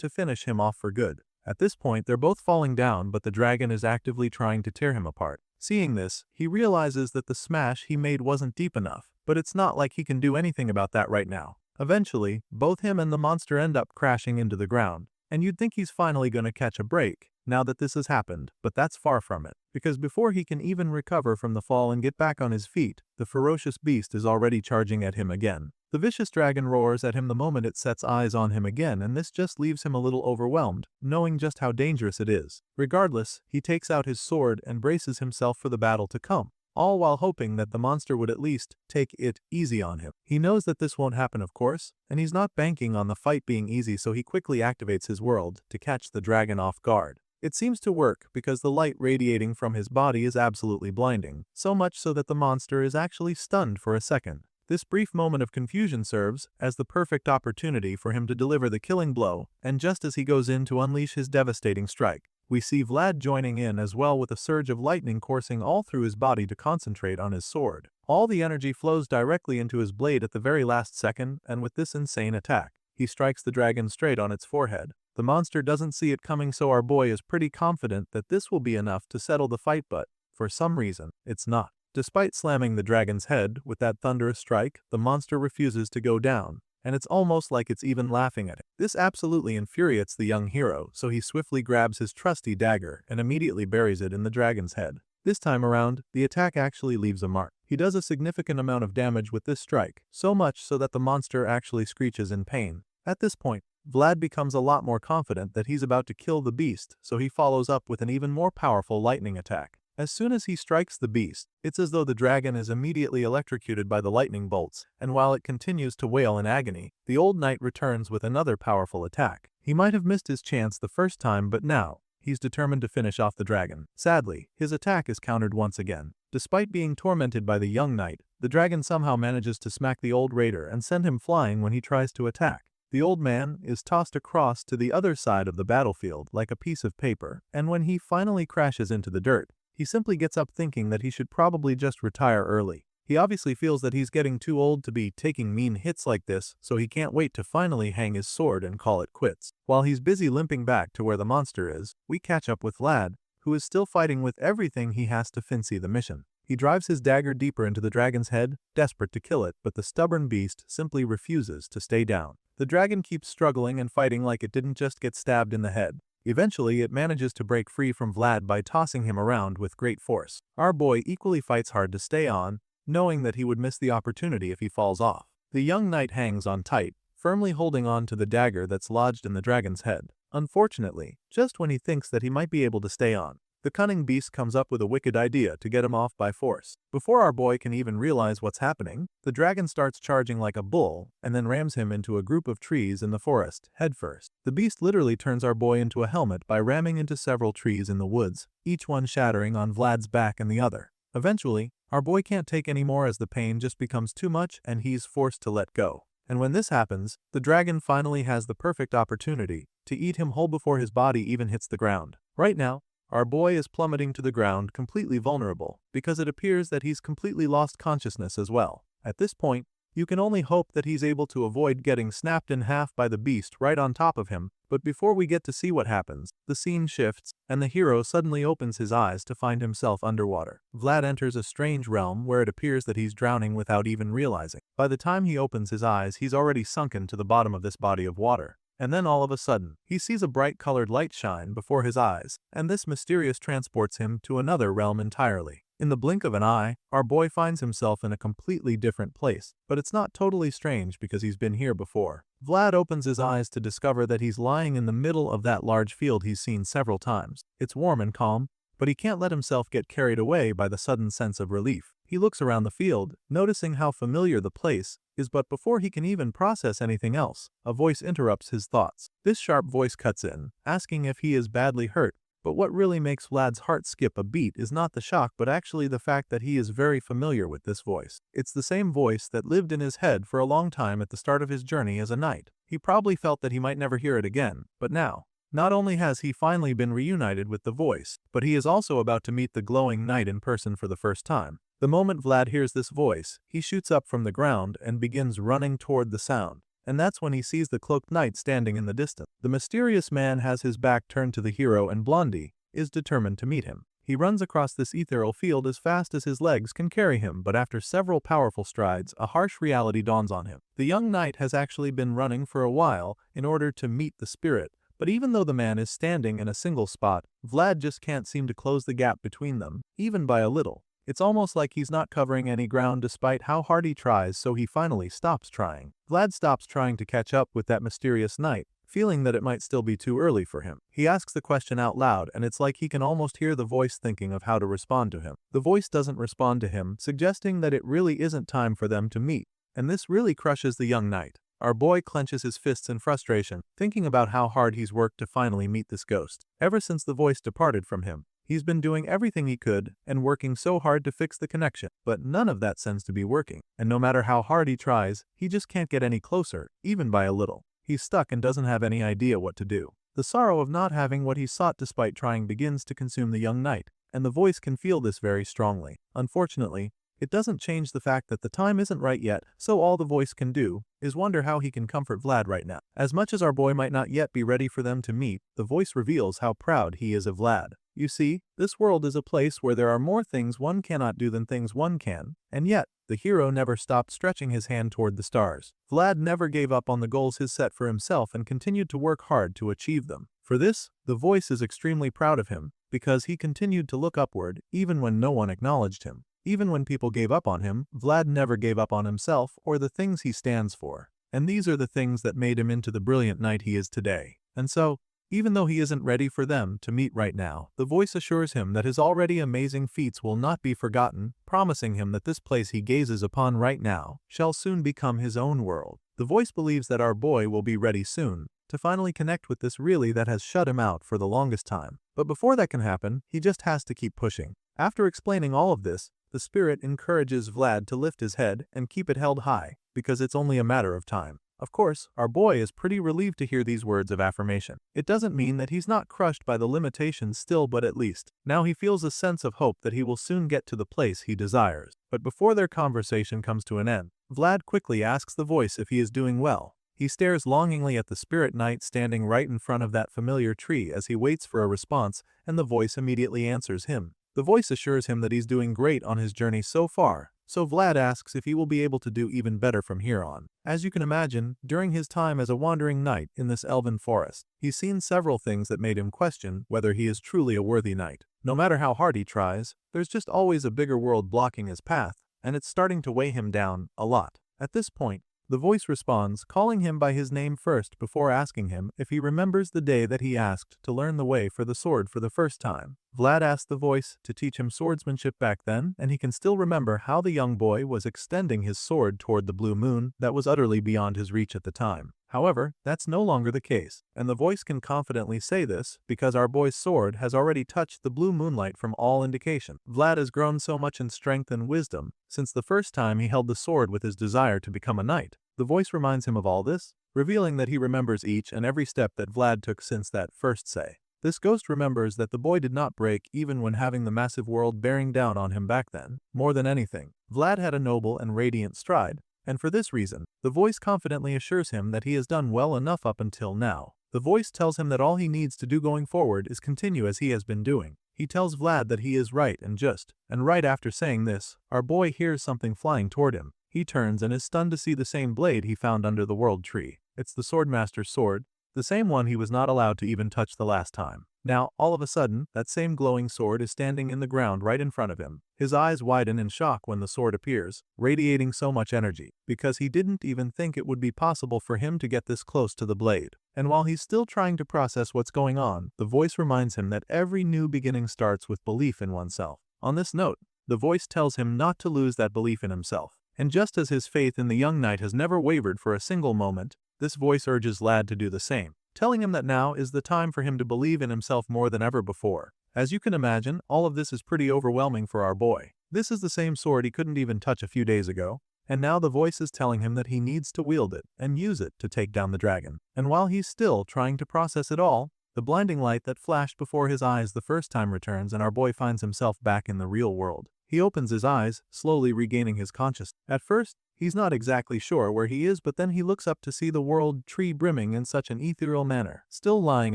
A: to finish him off for good. At this point, they're both falling down, but the dragon is actively trying to tear him apart. Seeing this, he realizes that the smash he made wasn't deep enough, but it's not like he can do anything about that right now. Eventually, both him and the monster end up crashing into the ground, and you'd think he's finally going to catch a break now that this has happened, but that's far from it, because before he can even recover from the fall and get back on his feet, the ferocious beast is already charging at him again. The vicious dragon roars at him the moment it sets eyes on him again, and this just leaves him a little overwhelmed, knowing just how dangerous it is. Regardless, he takes out his sword and braces himself for the battle to come, all while hoping that the monster would at least take it easy on him. He knows that this won't happen, of course, and he's not banking on the fight being easy, so he quickly activates his world to catch the dragon off guard. It seems to work because the light radiating from his body is absolutely blinding, so much so that the monster is actually stunned for a second. This brief moment of confusion serves as the perfect opportunity for him to deliver the killing blow, and just as he goes in to unleash his devastating strike, we see Vlad joining in as well, with a surge of lightning coursing all through his body to concentrate on his sword. All the energy flows directly into his blade at the very last second, and with this insane attack, he strikes the dragon straight on its forehead. The monster doesn't see it coming, so our boy is pretty confident that this will be enough to settle the fight, but for some reason, it's not. Despite slamming the dragon's head with that thunderous strike, the monster refuses to go down, and it's almost like it's even laughing at him. This absolutely infuriates the young hero, so he swiftly grabs his trusty dagger and immediately buries it in the dragon's head. This time around, the attack actually leaves a mark. He does a significant amount of damage with this strike, so much so that the monster actually screeches in pain. At this point, Vlad becomes a lot more confident that he's about to kill the beast, so he follows up with an even more powerful lightning attack. As soon as he strikes the beast, it's as though the dragon is immediately electrocuted by the lightning bolts, and while it continues to wail in agony, the old knight returns with another powerful attack. He might have missed his chance the first time, but now, he's determined to finish off the dragon. Sadly, his attack is countered once again. Despite being tormented by the young knight, the dragon somehow manages to smack the old raider and send him flying when he tries to attack. The old man is tossed across to the other side of the battlefield like a piece of paper, and when he finally crashes into the dirt, he simply gets up thinking that he should probably just retire early. He obviously feels that he's getting too old to be taking mean hits like this, so he can't wait to finally hang his sword and call it quits. While he's busy limping back to where the monster is, we catch up with Vlad, who is still fighting with everything he has to fancy the mission. He drives his dagger deeper into the dragon's head, desperate to kill it, but the stubborn beast simply refuses to stay down. The dragon keeps struggling and fighting like it didn't just get stabbed in the head. Eventually, it manages to break free from Vlad by tossing him around with great force. Our boy equally fights hard to stay on, knowing that he would miss the opportunity if he falls off. The young knight hangs on tight, firmly holding on to the dagger that's lodged in the dragon's head. Unfortunately, just when he thinks that he might be able to stay on, the cunning beast comes up with a wicked idea to get him off by force. Before our boy can even realize what's happening, the dragon starts charging like a bull and then rams him into a group of trees in the forest, headfirst. The beast literally turns our boy into a helmet by ramming into several trees in the woods, each one shattering on Vlad's back and the other. Eventually, our boy can't take any more as the pain just becomes too much and he's forced to let go. And when this happens, the dragon finally has the perfect opportunity to eat him whole before his body even hits the ground. Right now, our boy is plummeting to the ground completely vulnerable because it appears that he's completely lost consciousness as well. At this point, you can only hope that he's able to avoid getting snapped in half by the beast right on top of him, but before we get to see what happens, the scene shifts, and the hero suddenly opens his eyes to find himself underwater. Vlad enters a strange realm where it appears that he's drowning without even realizing. By the time he opens his eyes, he's already sunken to the bottom of this body of water. And then all of a sudden, he sees a bright colored light shine before his eyes, and this mysterious transports him to another realm entirely. In the blink of an eye, our boy finds himself in a completely different place, but it's not totally strange because he's been here before. Vlad opens his eyes to discover that he's lying in the middle of that large field he's seen several times. It's warm and calm, but he can't let himself get carried away by the sudden sense of relief. He looks around the field, noticing how familiar the place is, but before he can even process anything else, a voice interrupts his thoughts. This sharp voice cuts in, asking if he is badly hurt. But what really makes Vlad's heart skip a beat is not the shock but actually the fact that he is very familiar with this voice. It's the same voice that lived in his head for a long time at the start of his journey as a knight. He probably felt that he might never hear it again, but now, not only has he finally been reunited with the voice, but he is also about to meet the glowing knight in person for the first time. The moment Vlad hears this voice, he shoots up from the ground and begins running toward the sound. And that's when he sees the cloaked knight standing in the distance. The mysterious man has his back turned to the hero and Blondie is determined to meet him. He runs across this ethereal field as fast as his legs can carry him, but after several powerful strides, a harsh reality dawns on him. The young knight has actually been running for a while in order to meet the spirit, but even though the man is standing in a single spot, Vlad just can't seem to close the gap between them, even by a little. It's almost like he's not covering any ground despite how hard he tries, so he finally stops trying. Vlad stops trying to catch up with that mysterious knight, feeling that it might still be too early for him. He asks the question out loud and it's like he can almost hear the voice thinking of how to respond to him. The voice doesn't respond to him, suggesting that it really isn't time for them to meet, and this really crushes the young knight. Our boy clenches his fists in frustration, thinking about how hard he's worked to finally meet this ghost. Ever since the voice departed from him, he's been doing everything he could and working so hard to fix the connection, but none of that seems to be working. And no matter how hard he tries, he just can't get any closer, even by a little. He's stuck and doesn't have any idea what to do. The sorrow of not having what he sought despite trying begins to consume the young knight, and the voice can feel this very strongly. Unfortunately, it doesn't change the fact that the time isn't right yet, so all the voice can do is wonder how he can comfort Vlad right now. As much as our boy might not yet be ready for them to meet, the voice reveals how proud he is of Vlad. You see, this world is a place where there are more things one cannot do than things one can, and yet, the hero never stopped stretching his hand toward the stars. Vlad never gave up on the goals he set for himself and continued to work hard to achieve them. For this, the voice is extremely proud of him, because he continued to look upward even when no one acknowledged him. Even when people gave up on him, Vlad never gave up on himself or the things he stands for. And these are the things that made him into the brilliant knight he is today. And so, even though he isn't ready for them to meet right now, the voice assures him that his already amazing feats will not be forgotten, promising him that this place he gazes upon right now shall soon become his own world. The voice believes that our boy will be ready soon to finally connect with this really that has shut him out for the longest time. But before that can happen, he just has to keep pushing. After explaining all of this, the spirit encourages Vlad to lift his head and keep it held high, because it's only a matter of time. Of course, our boy is pretty relieved to hear these words of affirmation. It doesn't mean that he's not crushed by the limitations still, but at least now he feels a sense of hope that he will soon get to the place he desires. But before their conversation comes to an end, Vlad quickly asks the voice if he is doing well. He stares longingly at the spirit knight standing right in front of that familiar tree as he waits for a response, and the voice immediately answers him. The voice assures him that he's doing great on his journey so far, so Vlad asks if he will be able to do even better from here on. As you can imagine, during his time as a wandering knight in this elven forest, he's seen several things that made him question whether he is truly a worthy knight. No matter how hard he tries, there's just always a bigger world blocking his path, and it's starting to weigh him down a lot. At this point, the voice responds, calling him by his name first before asking him if he remembers the day that he asked to learn the way for the sword for the first time. Vlad asked the voice to teach him swordsmanship back then, and he can still remember how the young boy was extending his sword toward the blue moon that was utterly beyond his reach at the time. However, that's no longer the case, and the voice can confidently say this because our boy's sword has already touched the blue moonlight from all indication. Vlad has grown so much in strength and wisdom since the first time he held the sword with his desire to become a knight. The voice reminds him of all this, revealing that he remembers each and every step that Vlad took since that first say. This ghost remembers that the boy did not break even when having the massive world bearing down on him back then. More than anything, Vlad had a noble and radiant stride, and for this reason, the voice confidently assures him that he has done well enough up until now. The voice tells him that all he needs to do going forward is continue as he has been doing. He tells Vlad that he is right and just, and right after saying this, our boy hears something flying toward him. He turns and is stunned to see the same blade he found under the world tree. It's the Swordmaster's sword, the same one he was not allowed to even touch the last time. Now, all of a sudden, that same glowing sword is standing in the ground right in front of him. His eyes widen in shock when the sword appears, radiating so much energy, because he didn't even think it would be possible for him to get this close to the blade. And while he's still trying to process what's going on, the voice reminds him that every new beginning starts with belief in oneself. On this note, the voice tells him not to lose that belief in himself. And just as his faith in the young knight has never wavered for a single moment, this voice urges Vlad to do the same, telling him that now is the time for him to believe in himself more than ever before. As you can imagine, all of this is pretty overwhelming for our boy. This is the same sword he couldn't even touch a few days ago, and now the voice is telling him that he needs to wield it and use it to take down the dragon. And while he's still trying to process it all, the blinding light that flashed before his eyes the first time returns and our boy finds himself back in the real world. He opens his eyes, slowly regaining his consciousness. At first, he's not exactly sure where he is, but then he looks up to see the world tree brimming in such an ethereal manner, still lying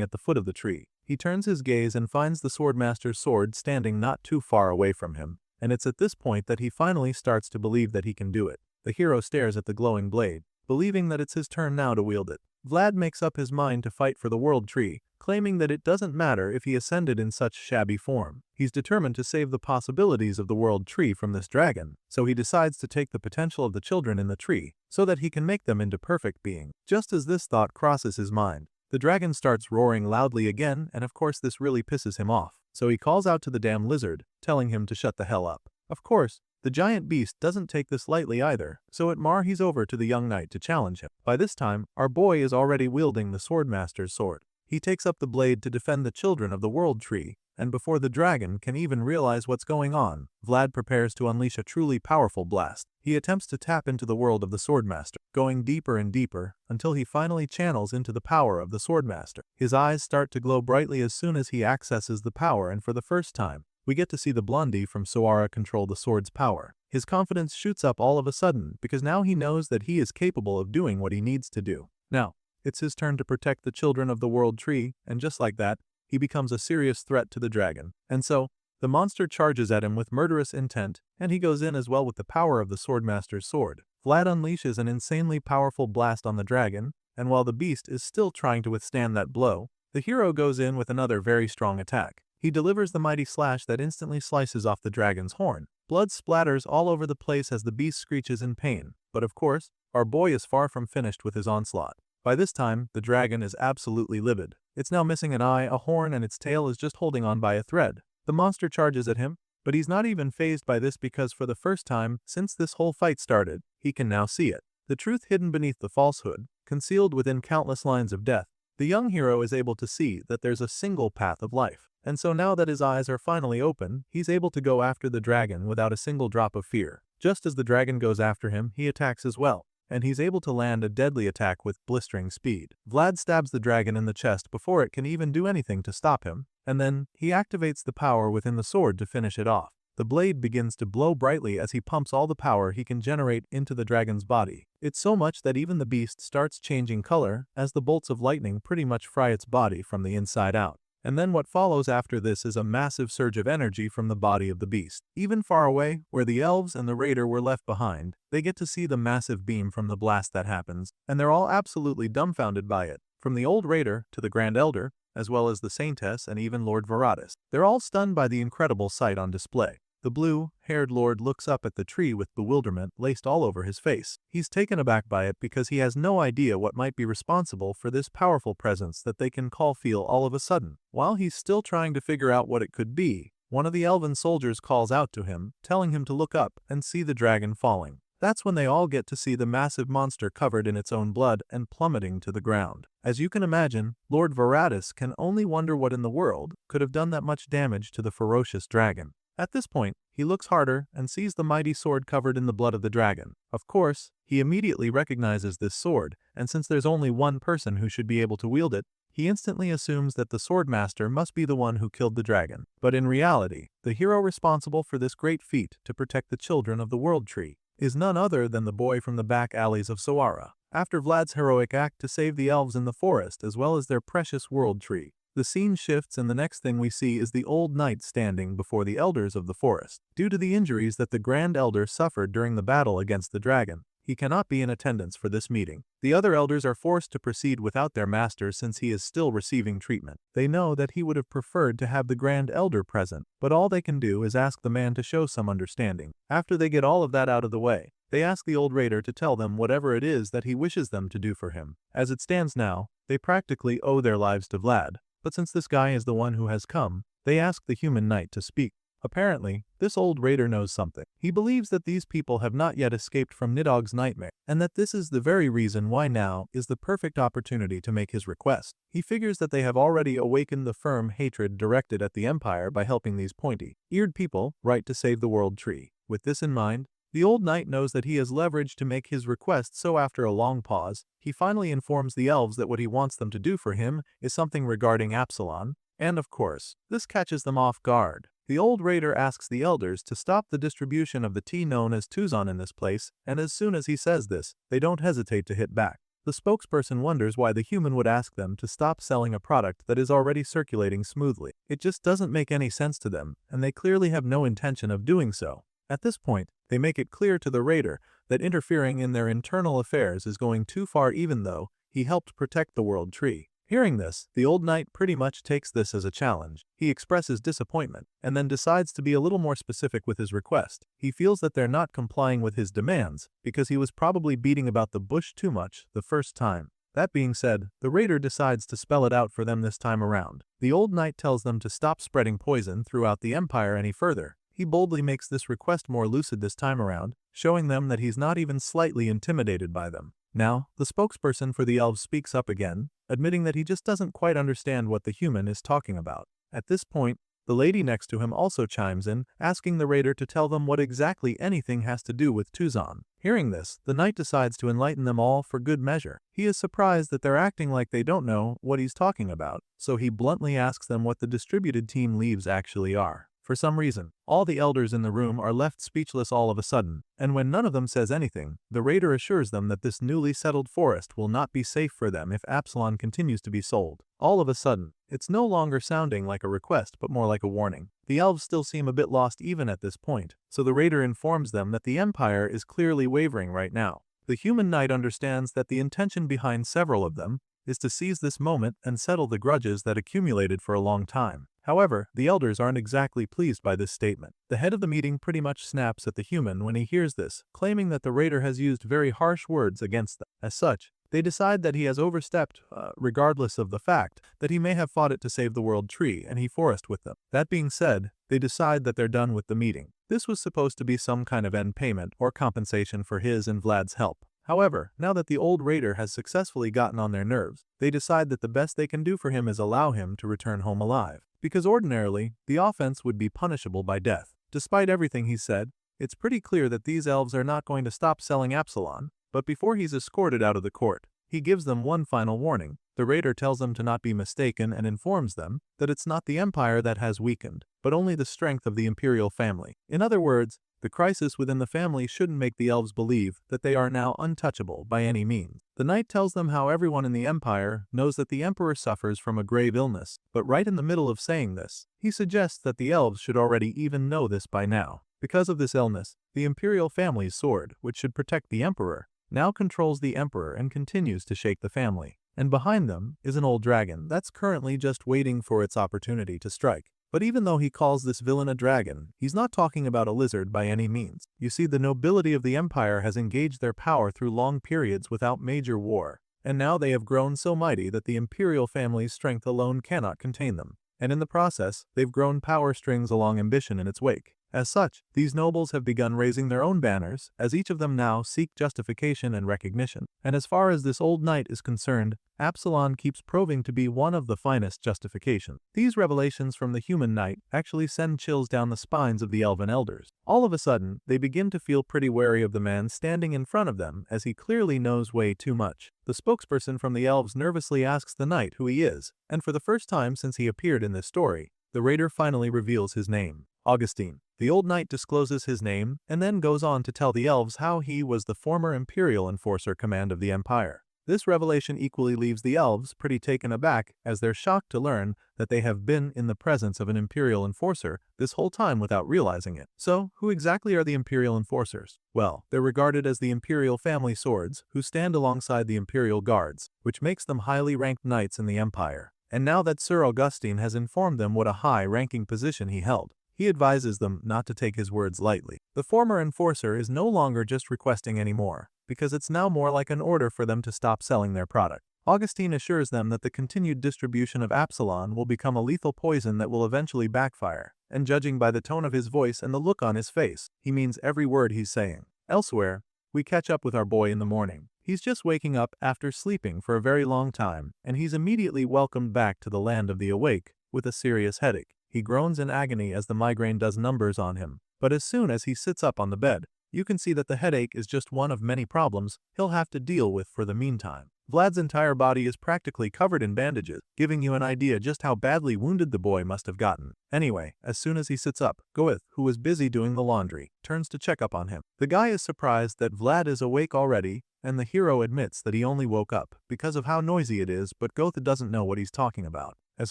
A: at the foot of the tree. He turns his gaze and finds the Swordmaster's sword standing not too far away from him, and it's at this point that he finally starts to believe that he can do it. The hero stares at the glowing blade, believing that it's his turn now to wield it. Vlad makes up his mind to fight for the world tree, claiming that it doesn't matter if he ascended in such shabby form. He's determined to save the possibilities of the world tree from this dragon, so he decides to take the potential of the children in the tree, so that he can make them into perfect beings. Just as this thought crosses his mind, the dragon starts roaring loudly again, and of course this really pisses him off, so he calls out to the damn lizard, telling him to shut the hell up. Of course, the giant beast doesn't take this lightly either, so he's over to the young knight to challenge him. By this time, our boy is already wielding the Swordmaster's sword. He takes up the blade to defend the children of the world tree, and before the dragon can even realize what's going on, Vlad prepares to unleash a truly powerful blast. He attempts to tap into the world of the Swordmaster, going deeper and deeper, until he finally channels into the power of the Swordmaster. His eyes start to glow brightly as soon as he accesses the power, and for the first time, we get to see the blondie from Sawara control the sword's power. His confidence shoots up all of a sudden, because now he knows that he is capable of doing what he needs to do. Now, it's his turn to protect the children of the world tree, and just like that, he becomes a serious threat to the dragon. And so, the monster charges at him with murderous intent, and he goes in as well with the power of the Swordmaster's sword. Vlad unleashes an insanely powerful blast on the dragon, and while the beast is still trying to withstand that blow, the hero goes in with another very strong attack. He delivers the mighty slash that instantly slices off the dragon's horn. Blood splatters all over the place as the beast screeches in pain, but of course, our boy is far from finished with his onslaught. By this time, the dragon is absolutely livid. It's now missing an eye, a horn, and its tail is just holding on by a thread. The monster charges at him, but he's not even fazed by this because for the first time since this whole fight started, he can now see it. The truth hidden beneath the falsehood, concealed within countless lines of death. The young hero is able to see that there's a single path of life. And so now that his eyes are finally open, he's able to go after the dragon without a single drop of fear. Just as the dragon goes after him, he attacks as well. and he's able to land a deadly attack with blistering speed. Vlad stabs the dragon in the chest before it can even do anything to stop him, and then he activates the power within the sword to finish it off. The blade begins to blow brightly as he pumps all the power he can generate into the dragon's body. It's so much that even the beast starts changing color as the bolts of lightning pretty much fry its body from the inside out. And then what follows after this is a massive surge of energy from the body of the beast. Even far away, where the elves and the raider were left behind, they get to see the massive beam from the blast that happens, and they're all absolutely dumbfounded by it. From the old raider to the Grand Elder, as well as the Saintess and even Lord Veratus. They're all stunned by the incredible sight on display. The blue-haired lord looks up at the tree with bewilderment laced all over his face. He's taken aback by it because he has no idea what might be responsible for this powerful presence that they can feel all of a sudden. While he's still trying to figure out what it could be, one of the elven soldiers calls out to him, telling him to look up and see the dragon falling. That's when they all get to see the massive monster covered in its own blood and plummeting to the ground. As you can imagine, Lord Veratus can only wonder what in the world could have done that much damage to the ferocious dragon. At this point, he looks harder and sees the mighty sword covered in the blood of the dragon. Of course, he immediately recognizes this sword, and since there's only one person who should be able to wield it, he instantly assumes that the swordmaster must be the one who killed the dragon. But in reality, the hero responsible for this great feat to protect the children of the World Tree is none other than the boy from the back alleys of Sawara. After Vlad's heroic act to save the elves in the forest as well as their precious World Tree, the scene shifts and the next thing we see is the old knight standing before the elders of the forest. Due to the injuries that the Grand Elder suffered during the battle against the dragon, he cannot be in attendance for this meeting. The other elders are forced to proceed without their master since he is still receiving treatment. They know that he would have preferred to have the Grand Elder present, but all they can do is ask the man to show some understanding. After they get all of that out of the way, they ask the old raider to tell them whatever it is that he wishes them to do for him. As it stands now, they practically owe their lives to Vlad. But since this guy is the one who has come, they ask the human knight to speak. Apparently, this old raider knows something. He believes that these people have not yet escaped from Nidog's nightmare, and that this is the very reason why now is the perfect opportunity to make his request. He figures that they have already awakened the firm hatred directed at the Empire by helping these pointy-eared people right to save the World Tree. With this in mind, the old knight knows that he has leverage to make his request, so after a long pause, he finally informs the elves that what he wants them to do for him is something regarding Absalon, and of course, this catches them off guard. The old raider asks the elders to stop the distribution of the tea known as Tuzon in this place, and as soon as he says this, they don't hesitate to hit back. The spokesperson wonders why the human would ask them to stop selling a product that is already circulating smoothly. It just doesn't make any sense to them, and they clearly have no intention of doing so. At this point, they make it clear to the raider that interfering in their internal affairs is going too far even though he helped protect the World Tree. Hearing this, the old knight pretty much takes this as a challenge. He expresses disappointment and then decides to be a little more specific with his request. He feels that they're not complying with his demands because he was probably beating about the bush too much the first time. That being said, the raider decides to spell it out for them this time around. The old knight tells them to stop spreading poison throughout the empire any further. He boldly makes this request more lucid this time around, showing them that he's not even slightly intimidated by them. Now, the spokesperson for the elves speaks up again, admitting that he just doesn't quite understand what the human is talking about. At this point, the lady next to him also chimes in, asking the raider to tell them what exactly anything has to do with Tuzon. Hearing this, the knight decides to enlighten them all for good measure. He is surprised that they're acting like they don't know what he's talking about, so he bluntly asks them what the distributed team leaves actually are. For some reason, all the elders in the room are left speechless all of a sudden, and when none of them says anything, the raider assures them that this newly settled forest will not be safe for them if Absalon continues to be sold. All of a sudden, it's no longer sounding like a request but more like a warning. The elves still seem a bit lost even at this point, so the raider informs them that the Empire is clearly wavering right now. The human knight understands that the intention behind several of them is to seize this moment and settle the grudges that accumulated for a long time. However, the elders aren't exactly pleased by this statement. The head of the meeting pretty much snaps at the human when he hears this, claiming that the raider has used very harsh words against them. As such, they decide that he has overstepped, regardless of the fact that he may have fought it to save the World Tree and he forest with them. That being said, they decide that they're done with the meeting. This was supposed to be some kind of end payment or compensation for his and Vlad's help. However, now that the old raider has successfully gotten on their nerves, they decide that the best they can do for him is allow him to return home alive. Because ordinarily, the offense would be punishable by death. Despite everything he said, it's pretty clear that these elves are not going to stop selling Absalon, But before he's escorted out of the court, he gives them one final warning. The raider tells them to not be mistaken and informs them that it's not the empire that has weakened, but only the strength of the imperial family. In other words, the crisis within the family shouldn't make the elves believe that they are now untouchable by any means. The knight tells them how everyone in the empire knows that the emperor suffers from a grave illness, but right in the middle of saying this, he suggests that the elves should already even know this by now. Because of this illness, the imperial family's sword, which should protect the emperor, now controls the emperor and continues to shake the family. And behind them is an old dragon that's currently just waiting for its opportunity to strike. But even though he calls this villain a dragon, he's not talking about a lizard by any means. You see, the nobility of the empire has engaged their power through long periods without major war, and now they have grown so mighty that the imperial family's strength alone cannot contain them. And in the process, they've grown power strings along ambition in its wake. As such, these nobles have begun raising their own banners, as each of them now seek justification and recognition. And as far as this old knight is concerned, Absalon keeps proving to be one of the finest justifications. These revelations from the human knight actually send chills down the spines of the elven elders. All of a sudden, they begin to feel pretty wary of the man standing in front of them, as he clearly knows way too much. The spokesperson from the elves nervously asks the knight who he is, and for the first time since he appeared in this story, the raider finally reveals his name. Augustine. The old knight discloses his name and then goes on to tell the elves how he was the former imperial enforcer command of the empire. This revelation equally leaves the elves pretty taken aback, as they're shocked to learn that they have been in the presence of an imperial enforcer this whole time without realizing it. So, who exactly are the imperial enforcers? Well, they're regarded as the imperial family swords who stand alongside the imperial guards, which makes them highly ranked knights in the empire. And now that Sir Augustine has informed them what a high-ranking position he held, he advises them not to take his words lightly. The former enforcer is no longer just requesting anymore, because it's now more like an order for them to stop selling their product. Augustine assures them that the continued distribution of Absalon will become a lethal poison that will eventually backfire, and judging by the tone of his voice and the look on his face, he means every word he's saying. Elsewhere, we catch up with our boy in the morning. He's just waking up after sleeping for a very long time, and he's immediately welcomed back to the land of the awake with a serious headache. He groans in agony as the migraine does numbers on him, but as soon as he sits up on the bed, you can see that the headache is just one of many problems he'll have to deal with for the meantime. Vlad's entire body is practically covered in bandages, giving you an idea just how badly wounded the boy must have gotten. Anyway, as soon as he sits up, Goeth, who was busy doing the laundry, turns to check up on him. The guy is surprised that Vlad is awake already, and the hero admits that he only woke up because of how noisy it is, but Goeth doesn't know what he's talking about. As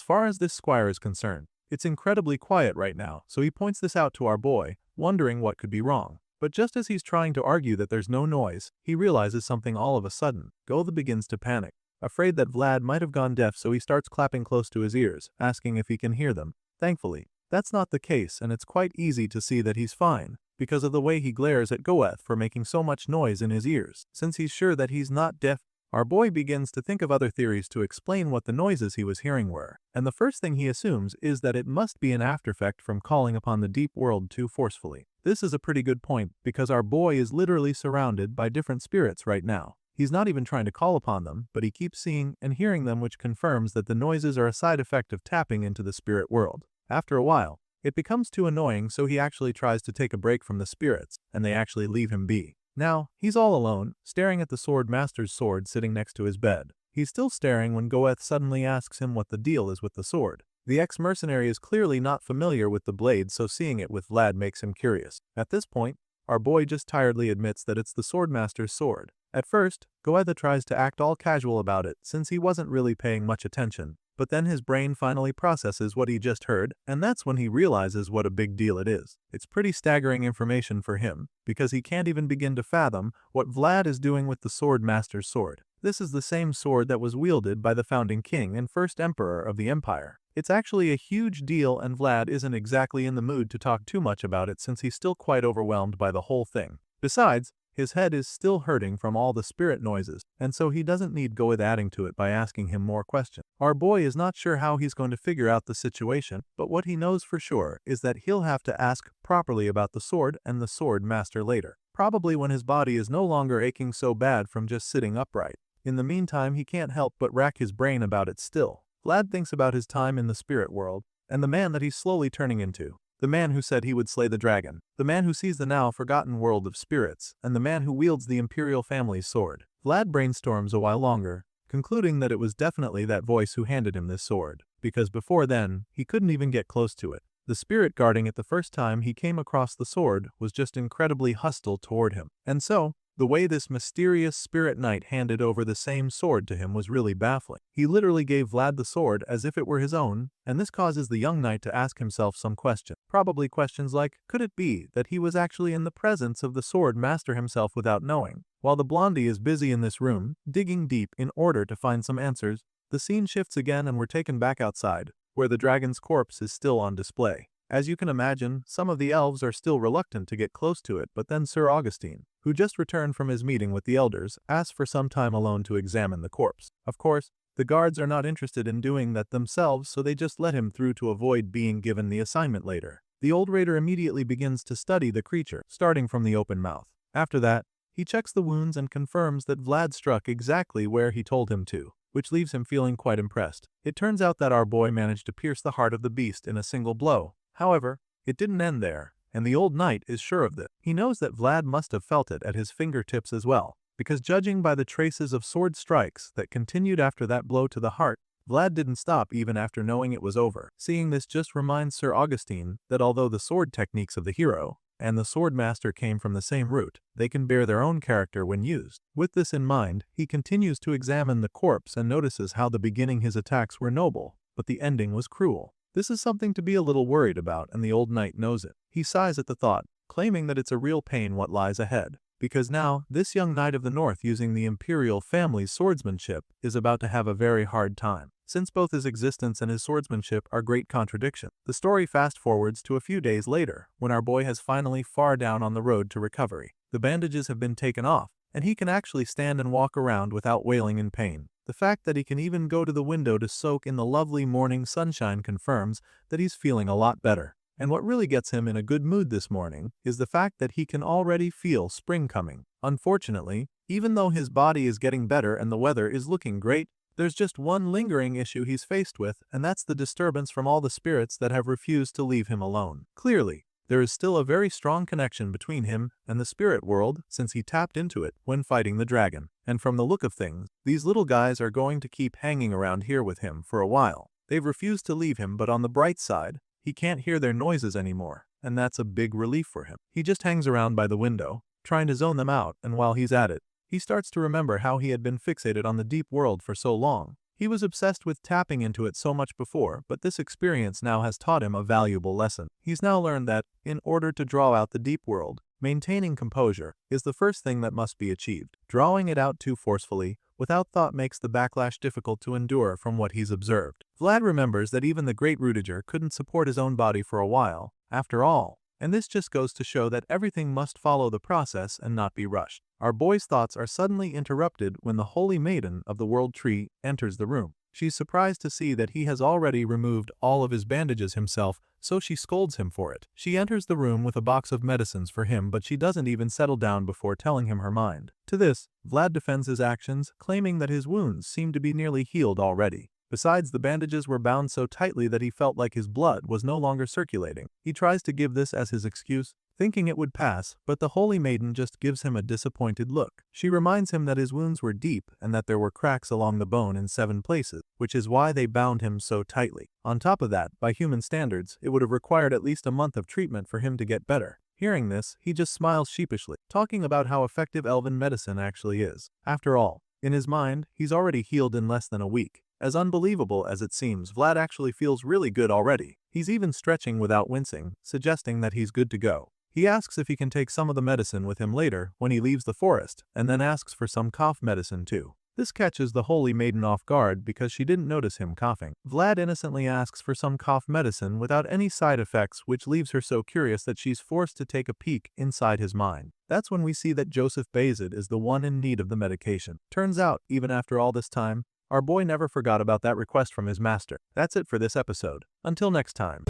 A: far as this squire is concerned, it's incredibly quiet right now, so he points this out to our boy, wondering what could be wrong. But just as he's trying to argue that there's no noise, he realizes something all of a sudden. Goeth begins to panic, afraid that Vlad might have gone deaf, so he starts clapping close to his ears, asking if he can hear them. Thankfully, that's not the case, and it's quite easy to see that he's fine, because of the way he glares at Goeth for making so much noise in his ears. Since he's sure that he's not deaf, our boy begins to think of other theories to explain what the noises he was hearing were, and the first thing he assumes is that it must be an aftereffect from calling upon the deep world too forcefully. This is a pretty good point, because our boy is literally surrounded by different spirits right now. He's not even trying to call upon them, but he keeps seeing and hearing them, which confirms that the noises are a side effect of tapping into the spirit world. After a while, it becomes too annoying, so he actually tries to take a break from the spirits, and they actually leave him be. Now, he's all alone, staring at the sword master's sword sitting next to his bed. He's still staring when Goeth suddenly asks him what the deal is with the sword. The ex-mercenary is clearly not familiar with the blade, so seeing it with Vlad makes him curious. At this point, our boy just tiredly admits that it's the swordmaster's sword. At first, Goethe tries to act all casual about it since he wasn't really paying much attention, but then his brain finally processes what he just heard, and that's when he realizes what a big deal it is. It's pretty staggering information for him, because he can't even begin to fathom what Vlad is doing with the swordmaster's sword. This is the same sword that was wielded by the founding king and first emperor of the empire. It's actually a huge deal, and Vlad isn't exactly in the mood to talk too much about it since he's still quite overwhelmed by the whole thing. Besides, his head is still hurting from all the spirit noises, and so he doesn't need Goeth adding to it by asking him more questions. Our boy is not sure how he's going to figure out the situation, but what he knows for sure is that he'll have to ask properly about the sword and the sword master later, probably when his body is no longer aching so bad from just sitting upright. In the meantime, he can't help but rack his brain about it still. Vlad thinks about his time in the spirit world, and the man that he's slowly turning into. The man who said he would slay the dragon, the man who sees the now forgotten world of spirits, and the man who wields the imperial family's sword. Vlad brainstorms a while longer, concluding that it was definitely that voice who handed him this sword, because before then, he couldn't even get close to it. The spirit guarding it the first time he came across the sword was just incredibly hostile toward him. And so, the way this mysterious spirit knight handed over the same sword to him was really baffling. He literally gave Vlad the sword as if it were his own, and this causes the young knight to ask himself some questions. Probably questions like, could it be that he was actually in the presence of the sword master himself without knowing? While the blondie is busy in this room, digging deep in order to find some answers, the scene shifts again and we're taken back outside, where the dragon's corpse is still on display. As you can imagine, some of the elves are still reluctant to get close to it, but then Sir Augustine, who just returned from his meeting with the elders, asks for some time alone to examine the corpse. Of course, the guards are not interested in doing that themselves, so they just let him through to avoid being given the assignment later. The old raider immediately begins to study the creature, starting from the open mouth. After that, he checks the wounds and confirms that Vlad struck exactly where he told him to, which leaves him feeling quite impressed. It turns out that our boy managed to pierce the heart of the beast in a single blow. However, it didn't end there, and the old knight is sure of this. He knows that Vlad must have felt it at his fingertips as well, because judging by the traces of sword strikes that continued after that blow to the heart, Vlad didn't stop even after knowing it was over. Seeing this just reminds Sir Augustine that although the sword techniques of the hero and the sword master came from the same root, they can bear their own character when used. With this in mind, he continues to examine the corpse and notices how the beginning his attacks were noble, but the ending was cruel. This is something to be a little worried about, and the old knight knows it. He sighs at the thought, claiming that it's a real pain what lies ahead, because now, this young knight of the north using the imperial family's swordsmanship is about to have a very hard time, since both his existence and his swordsmanship are great contradictions. The story fast forwards to a few days later, when our boy has finally far down on the road to recovery. The bandages have been taken off, and he can actually stand and walk around without wailing in pain. The fact that he can even go to the window to soak in the lovely morning sunshine confirms that he's feeling a lot better. And what really gets him in a good mood this morning is the fact that he can already feel spring coming. Unfortunately, even though his body is getting better and the weather is looking great, there's just one lingering issue he's faced with, and that's the disturbance from all the spirits that have refused to leave him alone. Clearly, there is still a very strong connection between him and the spirit world since he tapped into it when fighting the dragon. And from the look of things, these little guys are going to keep hanging around here with him for a while. They've refused to leave him, but on the bright side, he can't hear their noises anymore, and that's a big relief for him. He just hangs around by the window, trying to zone them out, and while he's at it, he starts to remember how he had been fixated on the deep world for so long. He was obsessed with tapping into it so much before, but this experience now has taught him a valuable lesson. He's now learned that, in order to draw out the deep world, maintaining composure is the first thing that must be achieved. Drawing it out too forcefully, without thought makes the backlash difficult to endure from what he's observed. Vlad remembers that even the great Rudiger couldn't support his own body for a while, after all, and this just goes to show that everything must follow the process and not be rushed. Our boy's thoughts are suddenly interrupted when the Holy Maiden of the World Tree enters the room. She's surprised to see that he has already removed all of his bandages himself, so she scolds him for it. She enters the room with a box of medicines for him, but she doesn't even settle down before telling him her mind. To this, Vlad defends his actions, claiming that his wounds seem to be nearly healed already. Besides, the bandages were bound so tightly that he felt like his blood was no longer circulating. He tries to give this as his excuse, thinking it would pass, but the Holy Maiden just gives him a disappointed look. She reminds him that his wounds were deep and that there were cracks along the bone in 7 places, which is why they bound him so tightly. On top of that, by human standards, it would have required at least a month of treatment for him to get better. Hearing this, he just smiles sheepishly, talking about how effective elven medicine actually is. After all, in his mind, he's already healed in less than a week. As unbelievable as it seems, Vlad actually feels really good already. He's even stretching without wincing, suggesting that he's good to go. He asks if he can take some of the medicine with him later when he leaves the forest, and then asks for some cough medicine too. This catches the Holy Maiden off guard because she didn't notice him coughing. Vlad innocently asks for some cough medicine without any side effects, which leaves her so curious that she's forced to take a peek inside his mind. That's when we see that Joseph Bazid is the one in need of the medication. Turns out, even after all this time, our boy never forgot about that request from his master. That's it for this episode. Until next time.